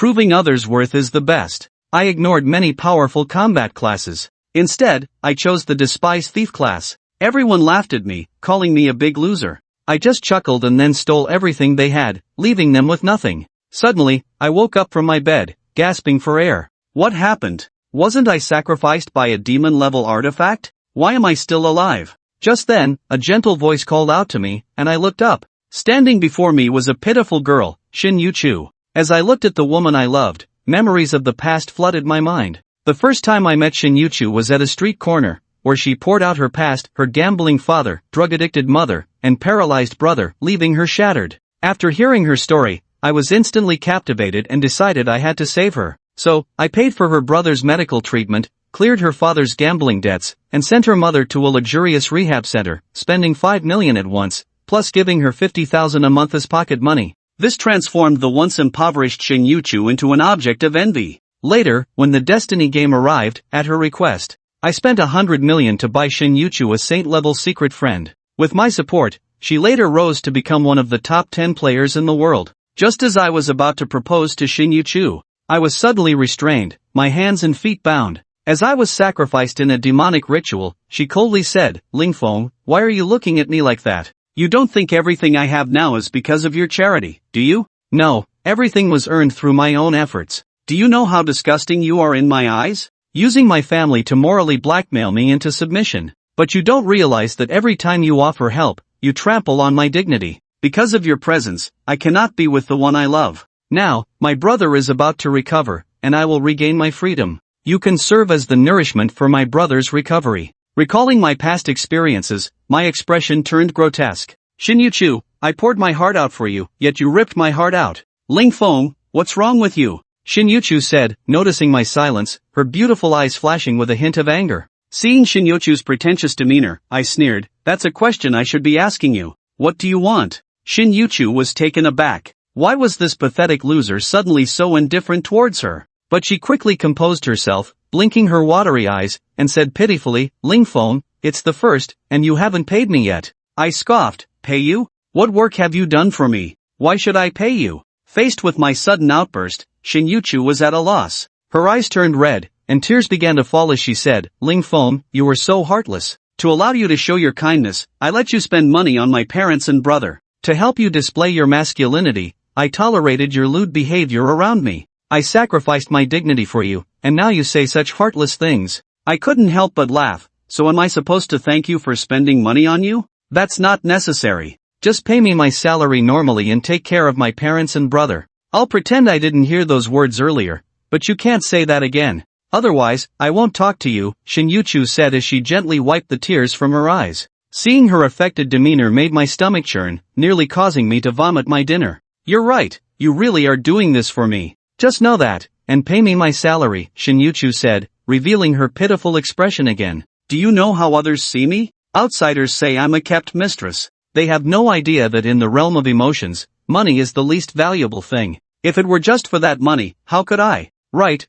proving others' worth is the best. I ignored many powerful combat classes. Instead, I chose the despised thief class. Everyone laughed at me, calling me a big loser. I just chuckled and then stole everything they had, leaving them with nothing. Suddenly, I woke up from my bed, gasping for air. What happened? Wasn't I sacrificed by a demon-level artifact? Why am I still alive? Just then, a gentle voice called out to me, and I looked up. Standing before me was a pitiful girl, Shin Yu-Chu. As I looked at the woman I loved, memories of the past flooded my mind. The first time I met Shin Yu-Chu was at a street corner, where she poured out her past, her gambling father, drug-addicted mother, and paralyzed brother, leaving her shattered. After hearing her story, I was instantly captivated and decided I had to save her. So, I paid for her brother's medical treatment, cleared her father's gambling debts, and sent her mother to a luxurious rehab center, spending $5 million at once, plus giving her $50,000 a month as pocket money. This transformed the once impoverished Shin Yu-Chu into an object of envy. Later, when the Destiny game arrived, at her request, I spent $100 million to buy Shin Yu-Chu a saint-level secret friend. With my support, she later rose to become one of the top 10 players in the world. Just as I was about to propose to Shin Yu-Chu, I was suddenly restrained, my hands and feet bound. As I was sacrificed in a demonic ritual, she coldly said, "Lingfeng, why are you looking at me like that? You don't think everything I have now is because of your charity, do you? No, everything was earned through my own efforts. Do you know how disgusting you are in my eyes? Using my family to morally blackmail me into submission. But you don't realize that every time you offer help, you trample on my dignity. Because of your presence, I cannot be with the one I love. Now, my brother is about to recover, and I will regain my freedom. You can serve as the nourishment for my brother's recovery." Recalling my past experiences, my expression turned grotesque. "Shin Yu-Chu, I poured my heart out for you, yet you ripped my heart out. Lingfeng, what's wrong with you?" Shin Yu-Chu said, noticing my silence, her beautiful eyes flashing with a hint of anger. Seeing Shin Yu-Chu's pretentious demeanor, I sneered, "That's a question I should be asking you. What do you want?" Shin Yu-Chu was taken aback. Why was this pathetic loser suddenly so indifferent towards her? But she quickly composed herself, blinking her watery eyes, and said pitifully, "Lingfeng, it's the first, and you haven't paid me yet." I scoffed, "Pay you? What work have you done for me? Why should I pay you?" Faced with my sudden outburst, Shin Yu-Chu was at a loss. Her eyes turned red, and tears began to fall as she said, "Lingfeng, you were so heartless. To allow you to show your kindness, I let you spend money on my parents and brother. To help you display your masculinity, I tolerated your lewd behavior around me. I sacrificed my dignity for you, and now you say such heartless things." I couldn't help but laugh. "So am I supposed to thank you for spending money on you? That's not necessary. Just pay me my salary normally and take care of my parents and brother." "I'll pretend I didn't hear those words earlier, but you can't say that again. Otherwise, I won't talk to you," Shin Yu-Chu said as she gently wiped the tears from her eyes. Seeing her affected demeanor made my stomach churn, nearly causing me to vomit my dinner. "You're right, you really are doing this for me. Just know that, and pay me my salary," Shin Yu-Chu said, revealing her pitiful expression again. "Do you know how others see me? Outsiders say I'm a kept mistress. They have no idea that in the realm of emotions, money is the least valuable thing. If it were just for that money, how could I?" Right,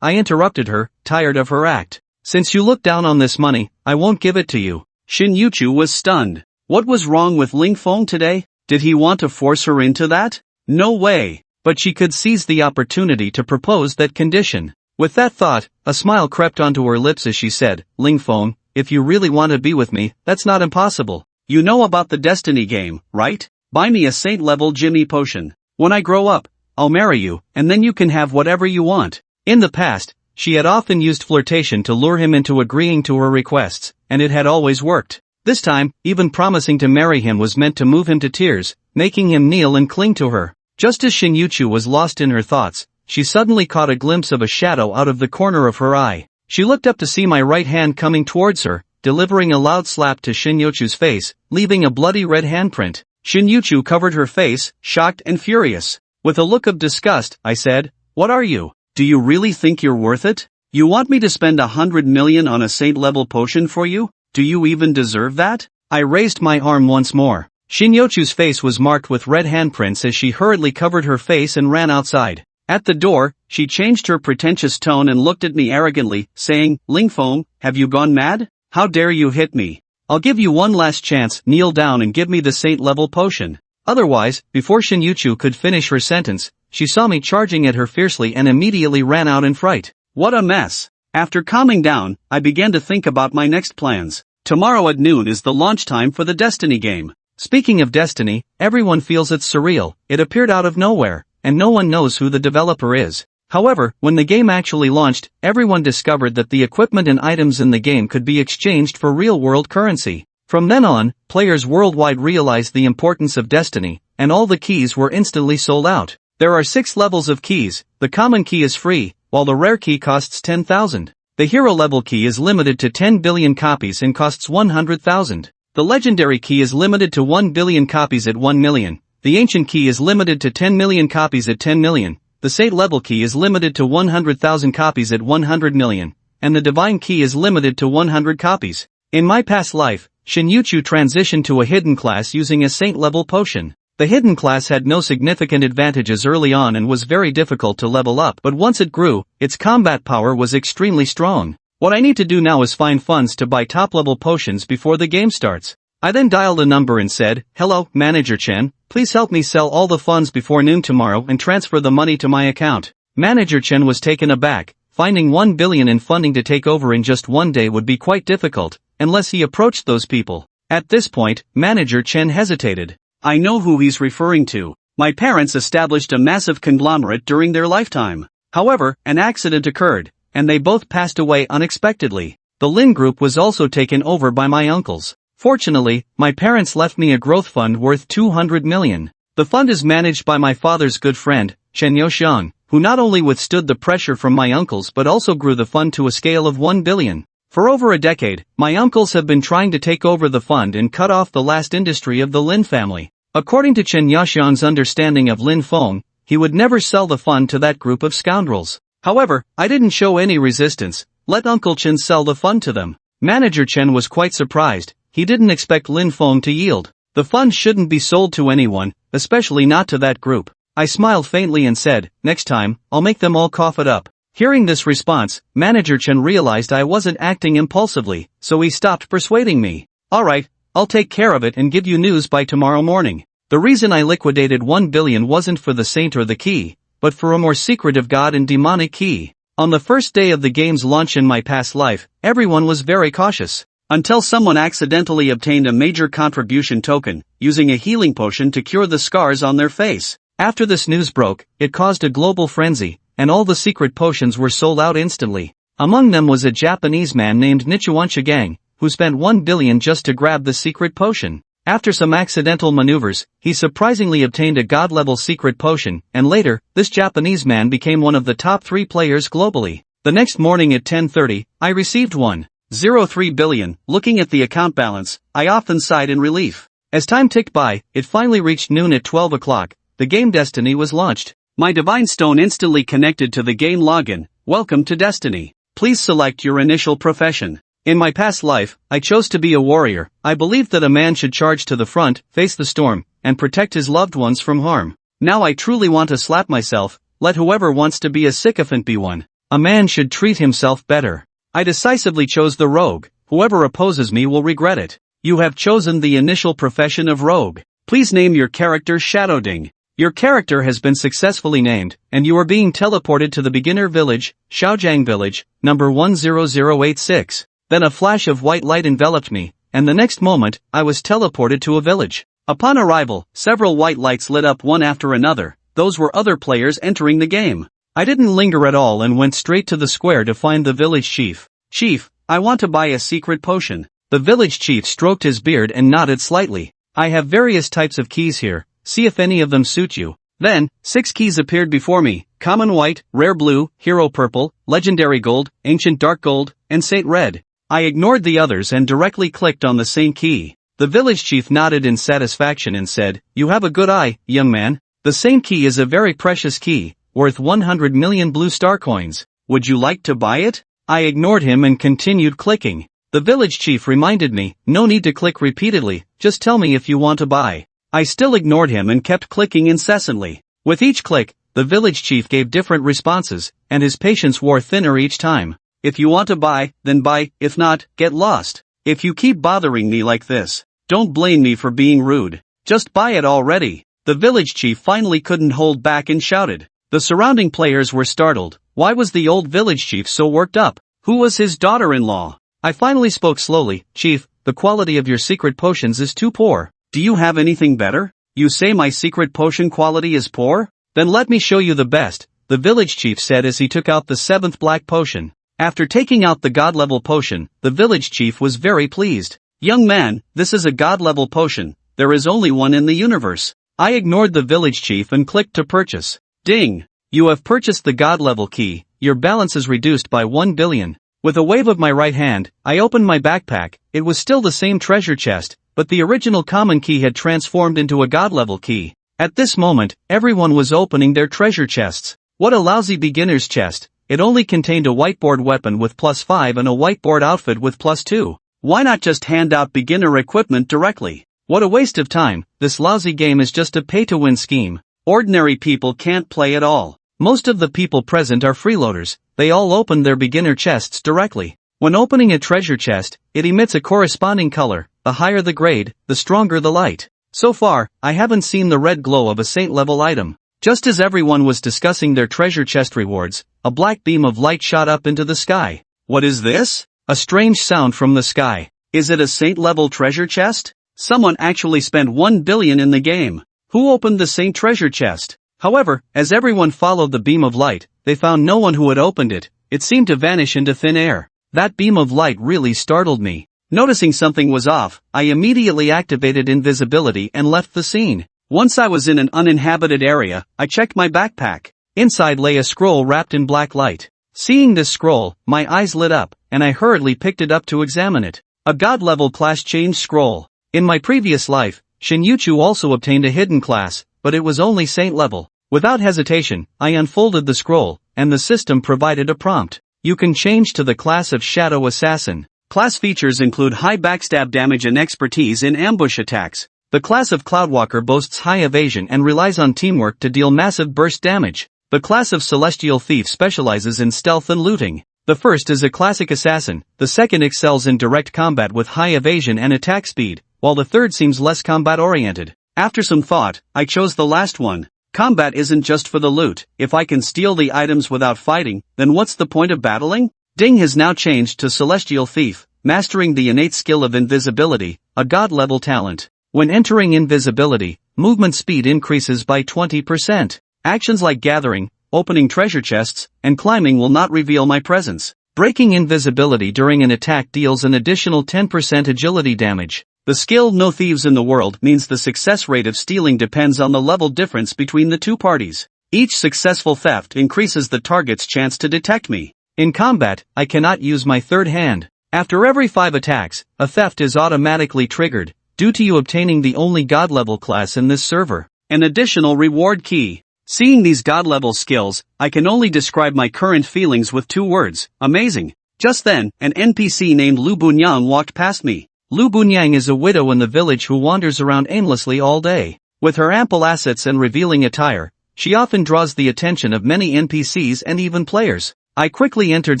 I interrupted her, tired of her act. "Since you look down on this money, I won't give it to you." Shin Yu-Chu was stunned. What was wrong with Lingfeng today? Did he want to force her into that? No way. But she could seize the opportunity to propose that condition. With that thought, a smile crept onto her lips as she said, "Lingfeng, if you really want to be with me, that's not impossible. You know about the Destiny game, right? Buy me a saint-level Jimmy potion. When I grow up, I'll marry you, and then you can have whatever you want." In the past, she had often used flirtation to lure him into agreeing to her requests, and it had always worked. This time, even promising to marry him was meant to move him to tears, making him kneel and cling to her. Just as Shin Yu-Chu was lost in her thoughts, she suddenly caught a glimpse of a shadow out of the corner of her eye. She looked up to see my right hand coming towards her, delivering a loud slap to Shin Yu-Chu's face, leaving a bloody red handprint. Shin Yu-Chu covered her face, shocked and furious. With a look of disgust, I said, "What are you? Do you really think you're worth it? You want me to spend $100 million on a saint-level potion for you? Do you even deserve that?" I raised my arm once more. Shin Yu-Chu's face was marked with red handprints as she hurriedly covered her face and ran outside. At the door, she changed her pretentious tone and looked at me arrogantly, saying, "Lingfeng, have you gone mad? How dare you hit me? I'll give you one last chance, kneel down and give me the saint-level potion. Otherwise," before Shin Yu-Chu could finish her sentence, she saw me charging at her fiercely and immediately ran out in fright. What a mess! After calming down, I began to think about my next plans. Tomorrow at noon is the launch time for the Destiny game. Speaking of Destiny, everyone feels it's surreal. It appeared out of nowhere, and no one knows who the developer is. However, when the game actually launched, everyone discovered that the equipment and items in the game could be exchanged for real-world currency. From then on, players worldwide realized the importance of Destiny, and all the keys were instantly sold out. There are 6 levels of keys. The common key is free, while the rare key costs 10,000. The hero level key is limited to 10 billion copies and costs 100,000. The legendary key is limited to 1 billion copies at 1 million. The ancient key is limited to 10 million copies at 10 million. The Saint level key is limited to 100,000 copies at 100 million. And the divine key is limited to 100 copies. In my past life, Shin-Yuchu transitioned to a hidden class using a Saint level potion. The hidden class had no significant advantages early on and was very difficult to level up, but once it grew, its combat power was extremely strong. What I need to do now is find funds to buy top-level potions before the game starts. I then dialed a number and said, "Hello, Manager Chen, please help me sell all the funds before noon tomorrow and transfer the money to my account." Manager Chen was taken aback. Finding 1 billion in funding to take over in just one day would be quite difficult, unless he approached those people. At this point, Manager Chen hesitated. I know who he's referring to. My parents established a massive conglomerate during their lifetime. However, an accident occurred, and they both passed away unexpectedly. The Lin Group was also taken over by my uncles. Fortunately, my parents left me a growth fund worth 200 million. The fund is managed by my father's good friend, Chen Youxiang, who not only withstood the pressure from my uncles but also grew the fund to a scale of 1 billion. For over a decade, my uncles have been trying to take over the fund and cut off the last industry of the Lin family. According to Chen Youxiang's understanding of Lin Feng, he would never sell the fund to that group of scoundrels. However, I didn't show any resistance. Let Uncle Chen sell the fund to them. Manager Chen was quite surprised. He didn't expect Lin Feng to yield. The fund shouldn't be sold to anyone, especially not to that group. I smiled faintly and said, "Next time, I'll make them all cough it up." Hearing this response, Manager Chen realized I wasn't acting impulsively, so he stopped persuading me. "Alright, I'll take care of it and give you news by tomorrow morning." The reason I liquidated 1 billion wasn't for the saint or the key, but for a more secretive god and demonic key. On the first day of the game's launch in my past life, everyone was very cautious. Until someone accidentally obtained a major contribution token, using a healing potion to cure the scars on their face. After this news broke, it caused a global frenzy, and all the secret potions were sold out instantly. Among them was a Japanese man named Nichuan Shigang, who spent 1 billion just to grab the secret potion. After some accidental maneuvers, he surprisingly obtained a god-level secret potion, and later, this Japanese man became one of the top 3 players globally. The next morning at 10:30, I received 1.03 billion. Looking at the account balance, I often sighed in relief. As time ticked by, it finally reached noon at 12 o'clock. The game Destiny was launched. My Divine Stone instantly connected to the game login. Welcome to Destiny. Please select your initial profession. In my past life, I chose to be a warrior. I believed that a man should charge to the front, face the storm, and protect his loved ones from harm. Now I truly want to slap myself. Let whoever wants to be a sycophant be one. A man should treat himself better. I decisively chose the rogue. Whoever opposes me will regret it. You have chosen the initial profession of rogue. Please name your character Shadowding. Your character has been successfully named, and you are being teleported to the beginner village, Shaojiang Village, number 10086. Then a flash of white light enveloped me, and the next moment, I was teleported to a village. Upon arrival, several white lights lit up one after another. Those were other players entering the game. I didn't linger at all and went straight to the square to find the village chief. "Chief, I want to buy a secret potion." The village chief stroked his beard and nodded slightly. "I have various types of keys here. See if any of them suit you." Then, 6 keys appeared before me: common white, rare blue, hero purple, legendary gold, ancient dark gold, and saint red. I ignored the others and directly clicked on the saint key. The village chief nodded in satisfaction and said, "You have a good eye, young man. The saint key is a very precious key, worth 100 million blue star coins. Would you like to buy it?" I ignored him and continued clicking. The village chief reminded me, "No need to click repeatedly, just tell me if you want to buy." I still ignored him and kept clicking incessantly. With each click, the village chief gave different responses, and his patience wore thinner each time. "If you want to buy, then buy. If not, get lost. If you keep bothering me like this, don't blame me for being rude. Just buy it already." The village chief finally couldn't hold back and shouted. The surrounding players were startled. Why was the old village chief so worked up? Who was his daughter-in-law? I finally spoke slowly. Chief, the quality of your secret potions is too poor. Do you have anything better? You say my secret potion quality is poor? Then let me show you the best, the village chief said as he took out the 7th black potion. After taking out the god-level potion, the village chief was very pleased. Young man, this is a god-level potion. There is only one in the universe. I ignored the village chief and clicked to purchase. Ding! You have purchased the god-level key. Your balance is reduced by 1 billion. With a wave of my right hand, I opened my backpack. It was still the same treasure chest, but the original common key had transformed into a god-level key. At this moment, everyone was opening their treasure chests. What a lousy beginner's chest. It only contained a whiteboard weapon with +5 and a whiteboard outfit with +2. Why not just hand out beginner equipment directly? What a waste of time. This lousy game is just a pay-to-win scheme. Ordinary people can't play at all. Most of the people present are freeloaders. They all open their beginner chests directly. When opening a treasure chest, it emits a corresponding color. The higher the grade, the stronger the light. So far, I haven't seen the red glow of a saint-level item. Just as everyone was discussing their treasure chest rewards, a black beam of light shot up into the sky. What is this? A strange sound from the sky. Is it a saint-level treasure chest? Someone actually spent 1 billion in the game. Who opened the saint treasure chest? However, as everyone followed the beam of light, they found no one who had opened it. It seemed to vanish into thin air. That beam of light really startled me. Noticing something was off, I immediately activated invisibility and left the scene. Once I was in an uninhabited area, I checked my backpack. Inside lay a scroll wrapped in black light. Seeing this scroll, my eyes lit up, and I hurriedly picked it up to examine it. A god-level class change scroll. In my previous life, Shinjuchu also obtained a hidden class, but it was only saint level. Without hesitation, I unfolded the scroll, and the system provided a prompt. You can change to the class of Shadow Assassin. Class features include high backstab damage and expertise in ambush attacks. The class of Cloudwalker boasts high evasion and relies on teamwork to deal massive burst damage. The class of Celestial Thief specializes in stealth and looting. The first is a classic assassin, the second excels in direct combat with high evasion and attack speed, while the third seems less combat-oriented. After some thought, I chose the last one. Combat isn't just for the loot. If I can steal the items without fighting, then what's the point of battling? Ding has now changed to Celestial Thief, mastering the innate skill of invisibility, a god-level talent. When entering invisibility, movement speed increases by 20%. Actions like gathering, opening treasure chests, and climbing will not reveal my presence. Breaking invisibility during an attack deals an additional 10% agility damage. The skill No Thieves in the World means the success rate of stealing depends on the level difference between the two parties. Each successful theft increases the target's chance to detect me. In combat, I cannot use my third hand. After every 5 attacks, a theft is automatically triggered, due to you obtaining the only god-level class in this server. An additional reward key. Seeing these god-level skills, I can only describe my current feelings with 2 words: amazing. Just then, an NPC named Lu Bunyang walked past me. Lu Bunyang is a widow in the village who wanders around aimlessly all day. With her ample assets and revealing attire, she often draws the attention of many NPCs and even players. I quickly entered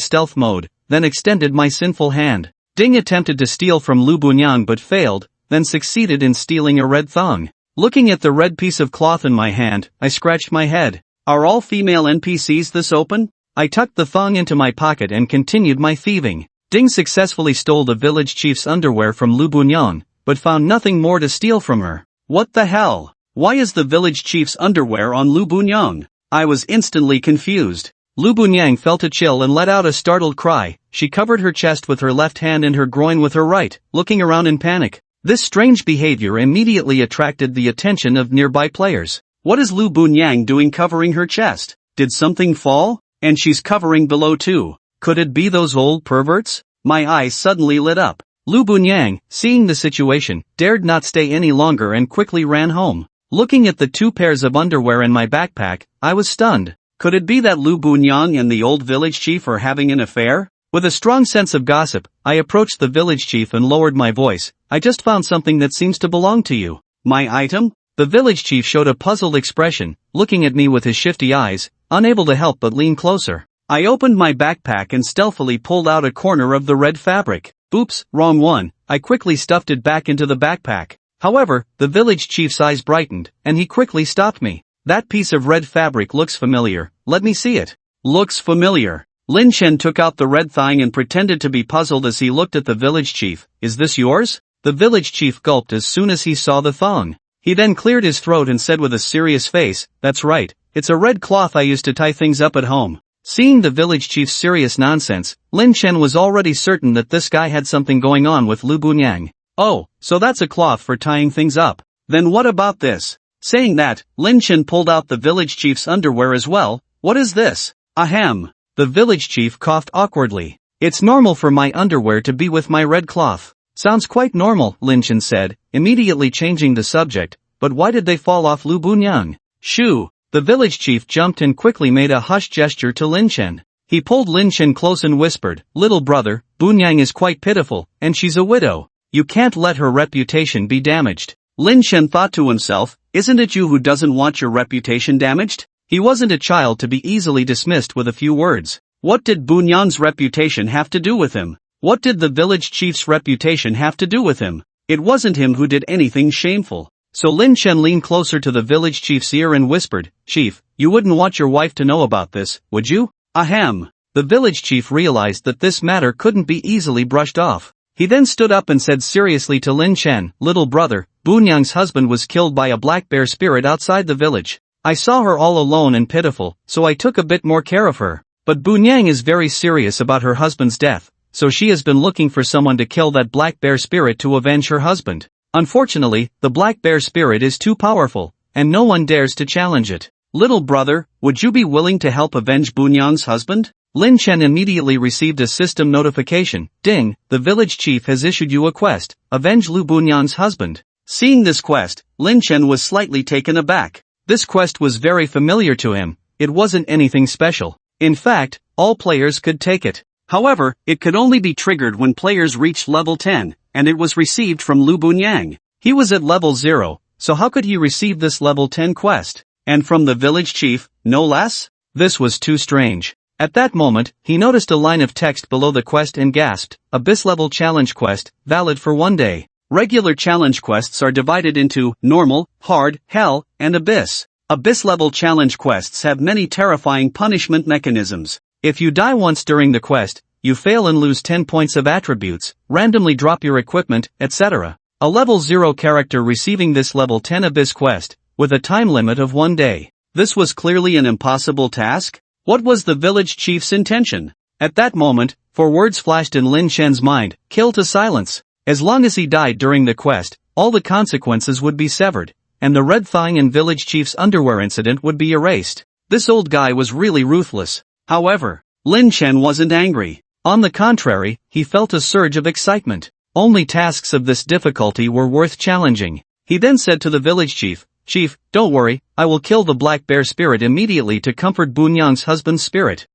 stealth mode, then extended my sinful hand. Ding attempted to steal from Lu Bunyang but failed, then succeeded in stealing a red thong. Looking at the red piece of cloth in my hand, I scratched my head. Are all female NPCs this open? I tucked the thong into my pocket and continued my thieving. Ding successfully stole the village chief's underwear from Lu Bunyang, but found nothing more to steal from her. What the hell? Why is the village chief's underwear on Lu Bunyang? I was instantly confused. Lu Bunyang felt a chill and let out a startled cry. She covered her chest with her left hand and her groin with her right, looking around in panic. This strange behavior immediately attracted the attention of nearby players. What is Lu Bunyang doing covering her chest? Did something fall? And she's covering below too. Could it be those old perverts? My eyes suddenly lit up. Lu Bunyang, seeing the situation, dared not stay any longer and quickly ran home. Looking at the 2 pairs of underwear in my backpack, I was stunned. Could it be that Lu Bunyang and the old village chief are having an affair? With a strong sense of gossip, I approached the village chief and lowered my voice. I just found something that seems to belong to you. My item? The village chief showed a puzzled expression, looking at me with his shifty eyes, unable to help but lean closer. I opened my backpack and stealthily pulled out a corner of the red fabric. Oops, wrong one. I quickly stuffed it back into the backpack. However, the village chief's eyes brightened, and he quickly stopped me. That piece of red fabric looks familiar, let me see it. Looks familiar. Lin Chen took out the red thong and pretended to be puzzled as he looked at the village chief. Is this yours? The village chief gulped as soon as he saw the thong. He then cleared his throat and said with a serious face, that's right, it's a red cloth I used to tie things up at home. Seeing the village chief's serious nonsense, Lin Chen was already certain that this guy had something going on with Lu Bunyang. Oh, so that's a cloth for tying things up. Then what about this? Saying that, Lin Chen pulled out the village chief's underwear as well. What is this? Ahem. The village chief coughed awkwardly. It's normal for my underwear to be with my red cloth. Sounds quite normal, Lin Chen said, immediately changing the subject, but why did they fall off Lu Bunyang? Shoo! The village chief jumped and quickly made a hush gesture to Lin Chen. He pulled Lin Chen close and whispered, little brother, Bunyang is quite pitiful, and she's a widow. You can't let her reputation be damaged. Lin Chen thought to himself, isn't it you who doesn't want your reputation damaged? He wasn't a child to be easily dismissed with a few words. What did Bunyang's reputation have to do with him? What did the village chief's reputation have to do with him? It wasn't him who did anything shameful. So Lin Chen leaned closer to the village chief's ear and whispered, Chief, you wouldn't want your wife to know about this, would you? Ahem. The village chief realized that this matter couldn't be easily brushed off. He then stood up and said seriously to Lin Chen, little brother, Bunyang's husband was killed by a black bear spirit outside the village. I saw her all alone and pitiful, so I took a bit more care of her. But Bunyang is very serious about her husband's death, so she has been looking for someone to kill that black bear spirit to avenge her husband. Unfortunately, the black bear spirit is too powerful, and no one dares to challenge it. Little brother, would you be willing to help avenge Bunyang's husband? Lin Chen immediately received a system notification. Ding, the village chief has issued you a quest, avenge Lu Bunyang's husband. Seeing this quest, Lin Chen was slightly taken aback. This quest was very familiar to him, it wasn't anything special. In fact, all players could take it. However, it could only be triggered when players reached level 10, and it was received from Lu Bunyang. He was at level 0, so how could he receive this level 10 quest? And from the village chief, no less? This was too strange. At that moment, he noticed a line of text below the quest and gasped, Abyss level challenge quest, valid for 1 day. Regular challenge quests are divided into normal, hard, hell, and abyss. Abyss level challenge quests have many terrifying punishment mechanisms. If you die once during the quest, you fail and lose 10 points of attributes, randomly drop your equipment, etc. A level 0 character receiving this level 10 Abyss quest, with a time limit of 1 day. This was clearly an impossible task. What was the village chief's intention? At that moment, 4 words flashed in Lin Chen's mind, kill to silence. As long as he died during the quest, all the consequences would be severed, and the red thong and village chief's underwear incident would be erased. This old guy was really ruthless. However, Lin Chen wasn't angry. On the contrary, he felt a surge of excitement. Only tasks of this difficulty were worth challenging. He then said to the village chief, Chief, don't worry, I will kill the black bear spirit immediately to comfort Bunyang's husband's spirit.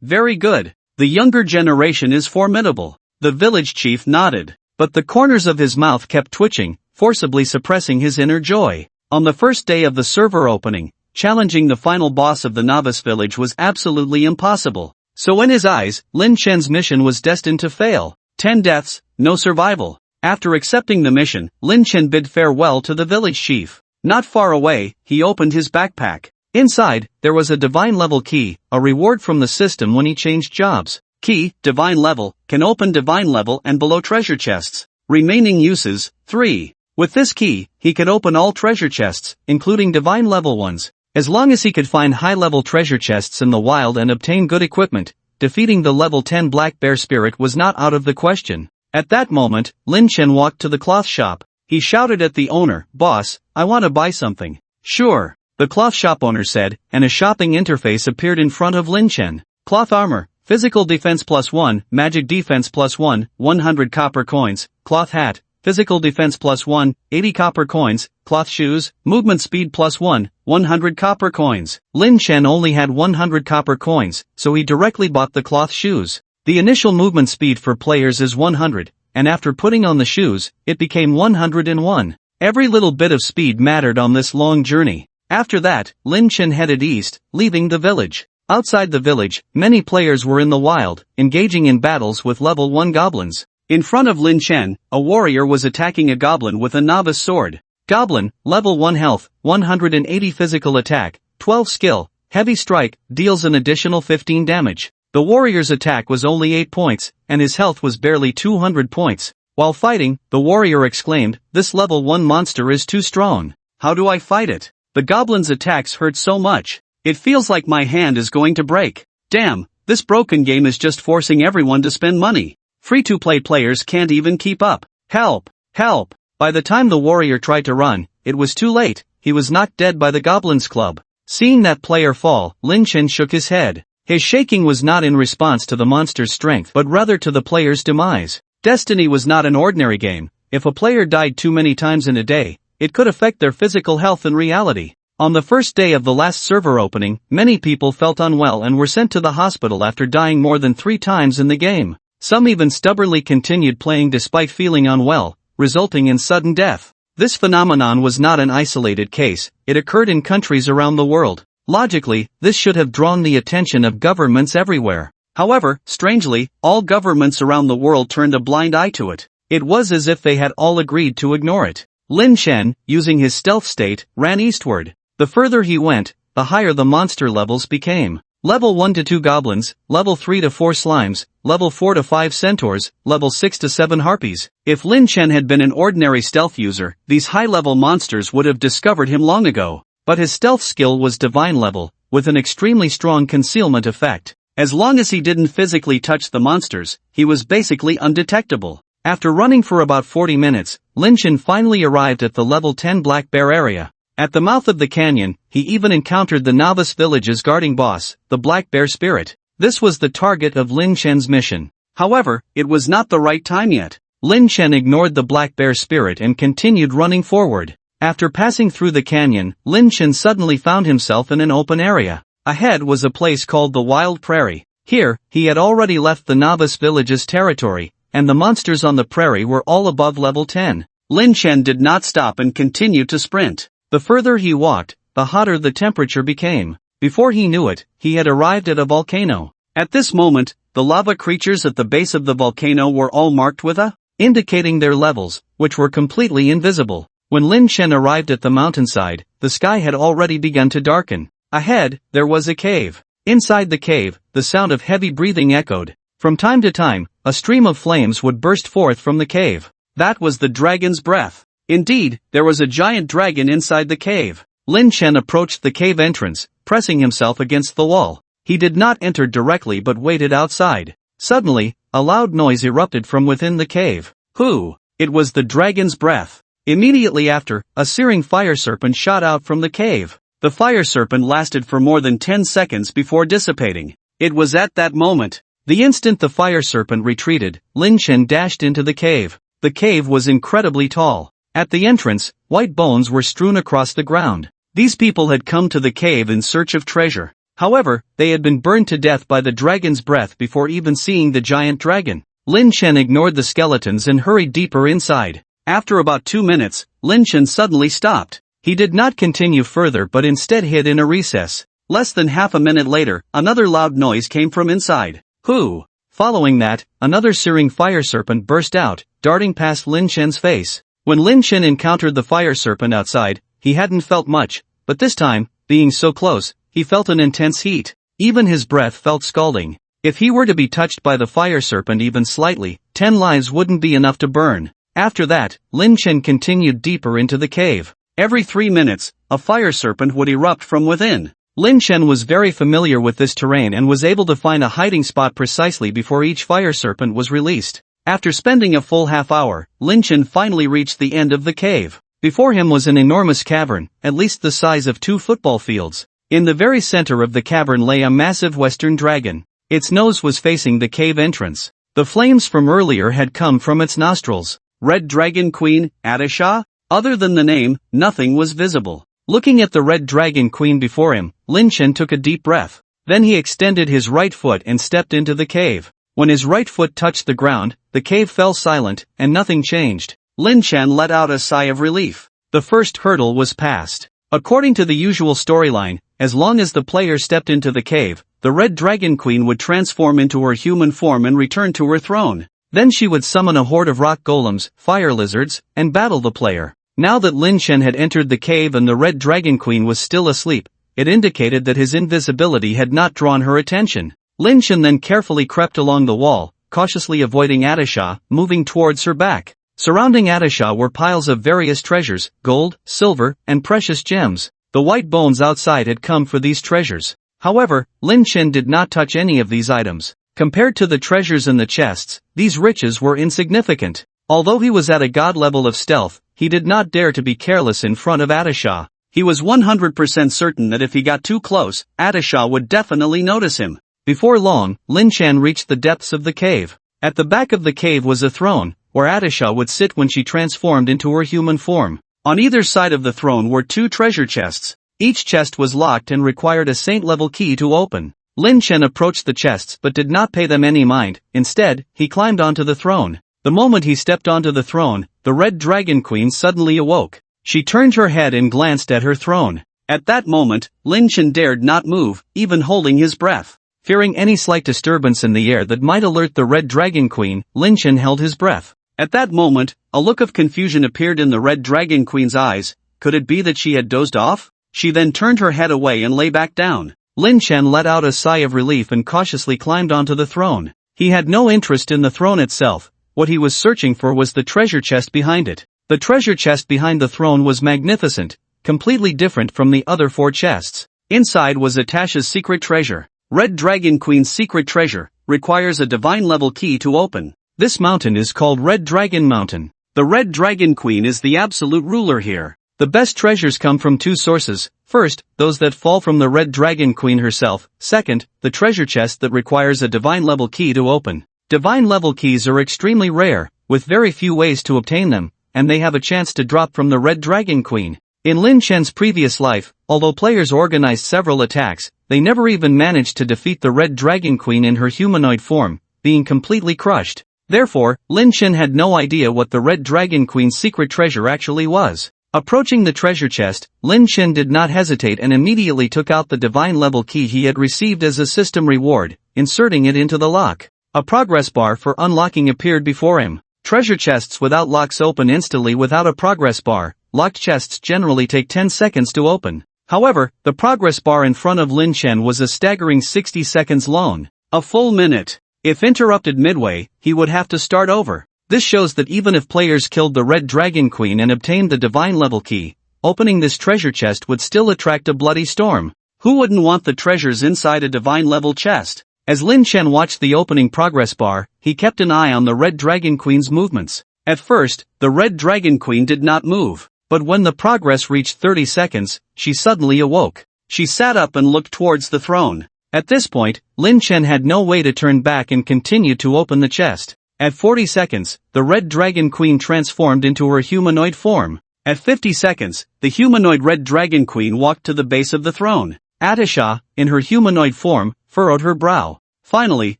Very good. The younger generation is formidable. The village chief nodded, but the corners of his mouth kept twitching, forcibly suppressing his inner joy. On the first day of the server opening, challenging the final boss of the novice village was absolutely impossible. So in his eyes, Lin Chen's mission was destined to fail. 10 deaths, no survival. After accepting the mission, Lin Chen bid farewell to the village chief. Not far away, he opened his backpack. Inside, there was a divine level key, a reward from the system when he changed jobs. Key, divine level, can open divine level and below treasure chests. Remaining uses, 3. With this key, he could open all treasure chests, including divine level ones. As long as he could find high-level treasure chests in the wild and obtain good equipment, defeating the level 10 black bear spirit was not out of the question. At that moment, Lin Chen walked to the cloth shop. He shouted at the owner, Boss, I want to buy something. Sure, the cloth shop owner said, and a shopping interface appeared in front of Lin Chen. Cloth armor, physical defense +1, magic defense +1, 100 copper coins, cloth hat, physical defense +1, 80 copper coins, cloth shoes, movement speed +1, 100 copper coins. Lin Chen only had 100 copper coins, so he directly bought the cloth shoes. The initial movement speed for players is 100, and after putting on the shoes, it became 101. Every little bit of speed mattered on this long journey. After that, Lin Chen headed east, leaving the village. Outside the village, many players were in the wild, engaging in battles with level 1 goblins. In front of Lin Chen, a warrior was attacking a goblin with a novice sword. Goblin, level 1 health, 180 physical attack, 12 skill, heavy strike, deals an additional 15 damage. The warrior's attack was only 8 points, and his health was barely 200 points. While fighting, the warrior exclaimed, "This level 1 monster is too strong. How do I fight it? The goblin's attacks hurt so much. It feels like my hand is going to break. Damn, this broken game is just forcing everyone to spend money. Free-to-play players can't even keep up. Help! Help!" By the time the warrior tried to run, it was too late. He was knocked dead by the goblin's club. Seeing that player fall, Lin Chen shook his head. His shaking was not in response to the monster's strength but rather to the player's demise. Destiny was not an ordinary game. If a player died too many times in a day, it could affect their physical health in reality. On the first day of the last server opening, many people felt unwell and were sent to the hospital after dying more than 3 times in the game. Some even stubbornly continued playing despite feeling unwell, resulting in sudden death. This phenomenon was not an isolated case, it occurred in countries around the world. Logically, this should have drawn the attention of governments everywhere. However, strangely, all governments around the world turned a blind eye to it. It was as if they had all agreed to ignore it. Lin Chen, using his stealth state, ran eastward. The further he went, the higher the monster levels became. Level 1 to 2 goblins, level 3 to 4 slimes, level 4 to 5 centaurs, level 6 to 7 harpies. If Lin Chen had been an ordinary stealth user, these high-level monsters would have discovered him long ago. But his stealth skill was divine level, with an extremely strong concealment effect. As long as he didn't physically touch the monsters, he was basically undetectable. After running for about 40 minutes, Lin Chen finally arrived at the level 10 Black Bear area. At the mouth of the canyon, he even encountered the novice village's guarding boss, the Black Bear Spirit. This was the target of Lin Chen's mission. However, it was not the right time yet. Lin Chen ignored the Black Bear Spirit and continued running forward. After passing through the canyon, Lin Chen suddenly found himself in an open area. Ahead was a place called the Wild Prairie. Here, he had already left the novice village's territory, and the monsters on the prairie were all above level 10. Lin Chen did not stop and continued to sprint. The further he walked, the hotter the temperature became. Before he knew it, he had arrived at a volcano. At this moment, the lava creatures at the base of the volcano were all marked with a, indicating their levels, which were completely invisible. When Lin Chen arrived at the mountainside, the sky had already begun to darken. Ahead, there was a cave. Inside the cave, the sound of heavy breathing echoed. From time to time, a stream of flames would burst forth from the cave. That was the dragon's breath. Indeed, there was a giant dragon inside the cave. Lin Chen approached the cave entrance, pressing himself against the wall. He did not enter directly but waited outside. Suddenly, a loud noise erupted from within the cave. Who? It was the dragon's breath. Immediately after, a searing fire serpent shot out from the cave. The fire serpent lasted for more than 10 seconds before dissipating. It was at that moment. The instant the fire serpent retreated, Lin Chen dashed into the cave. The cave was incredibly tall. At the entrance, white bones were strewn across the ground. These people had come to the cave in search of treasure. However, they had been burned to death by the dragon's breath before even seeing the giant dragon. Lin Chen ignored the skeletons and hurried deeper inside. After about 2 minutes, Lin Chen suddenly stopped. He did not continue further but instead hid in a recess. Less than half a minute later, another loud noise came from inside. Who? Following that, another searing fire serpent burst out, darting past Lin Chen's face. When Lin Chen encountered the fire serpent outside, he hadn't felt much, but this time, being so close, he felt an intense heat. Even his breath felt scalding. If he were to be touched by the fire serpent even slightly, 10 lives wouldn't be enough to burn. After that, Lin Chen continued deeper into the cave. Every 3 minutes, a fire serpent would erupt from within. Lin Chen was very familiar with this terrain and was able to find a hiding spot precisely before each fire serpent was released. After spending a full half hour, Lin Chen finally reached the end of the cave. Before him was an enormous cavern, at least the size of 2 football fields. In the very center of the cavern lay a massive western dragon. Its nose was facing the cave entrance. The flames from earlier had come from its nostrils. Red Dragon Queen, Atisha? Other than the name, nothing was visible. Looking at the Red Dragon Queen before him, Lin Chen took a deep breath. Then he extended his right foot and stepped into the cave. When his right foot touched the ground, the cave fell silent, and nothing changed. Lin Chen let out a sigh of relief. The first hurdle was passed. According to the usual storyline, as long as the player stepped into the cave, the Red Dragon Queen would transform into her human form and return to her throne. Then she would summon a horde of rock golems, fire lizards, and battle the player. Now that Lin Chen had entered the cave and the Red Dragon Queen was still asleep, it indicated that his invisibility had not drawn her attention. Lin Chen then carefully crept along the wall, cautiously avoiding Atisha, moving towards her back. Surrounding Atisha were piles of various treasures, gold, silver, and precious gems. The white bones outside had come for these treasures. However, Lin Chen did not touch any of these items. Compared to the treasures in the chests, these riches were insignificant. Although he was at a god level of stealth, he did not dare to be careless in front of Atisha. He was 100% certain that if he got too close, Atisha would definitely notice him. Before long, Lin Chen reached the depths of the cave. At the back of the cave was a throne, where Atisha would sit when she transformed into her human form. On either side of the throne were 2 treasure chests. Each chest was locked and required a saint-level key to open. Lin Chen approached the chests but did not pay them any mind. Instead, he climbed onto the throne. The moment he stepped onto the throne, the Red Dragon Queen suddenly awoke. She turned her head and glanced at her throne. At that moment, Lin Chen dared not move, even holding his breath. Fearing any slight disturbance in the air that might alert the Red Dragon Queen, Lin Chen held his breath. At that moment, a look of confusion appeared in the Red Dragon Queen's eyes. Could it be that she had dozed off? She then turned her head away and lay back down. Lin Chen let out a sigh of relief and cautiously climbed onto the throne. He had no interest in the throne itself. What he was searching for was the treasure chest behind it. The treasure chest behind the throne was magnificent, completely different from the other 4 chests. Inside was Atasha's secret treasure. Red Dragon Queen's secret treasure requires a divine level key to open. This mountain is called Red Dragon Mountain. The Red Dragon Queen is the absolute ruler here. The best treasures come from 2 sources. First, those that fall from the Red Dragon Queen herself. Second, the treasure chest that requires a divine level key to open. Divine level keys are extremely rare, with very few ways to obtain them, and they have a chance to drop from the Red Dragon Queen. In Lin Chen's previous life, although players organized several attacks, they never even managed to defeat the Red Dragon Queen in her humanoid form, being completely crushed. Therefore, Lin Chen had no idea what the Red Dragon Queen's secret treasure actually was. Approaching the treasure chest, Lin Chen did not hesitate and immediately took out the divine level key he had received as a system reward, inserting it into the lock. A progress bar for unlocking appeared before him. Treasure chests without locks open instantly without a progress bar. Locked chests generally take 10 seconds to open. However, the progress bar in front of Lin Chen was a staggering 60 seconds long. A full minute. If interrupted midway, he would have to start over. This shows that even if players killed the Red Dragon Queen and obtained the divine level key, opening this treasure chest would still attract a bloody storm. Who wouldn't want the treasures inside a divine level chest? As Lin Chen watched the opening progress bar, he kept an eye on the Red Dragon Queen's movements. At first, the Red Dragon Queen did not move, but when the progress reached 30 seconds, she suddenly awoke. She sat up and looked towards the throne. At this point, Lin Chen had no way to turn back and continued to open the chest. At 40 seconds, the Red Dragon Queen transformed into her humanoid form. At 50 seconds, the humanoid Red Dragon Queen walked to the base of the throne. Atisha, in her humanoid form, furrowed her brow. Finally,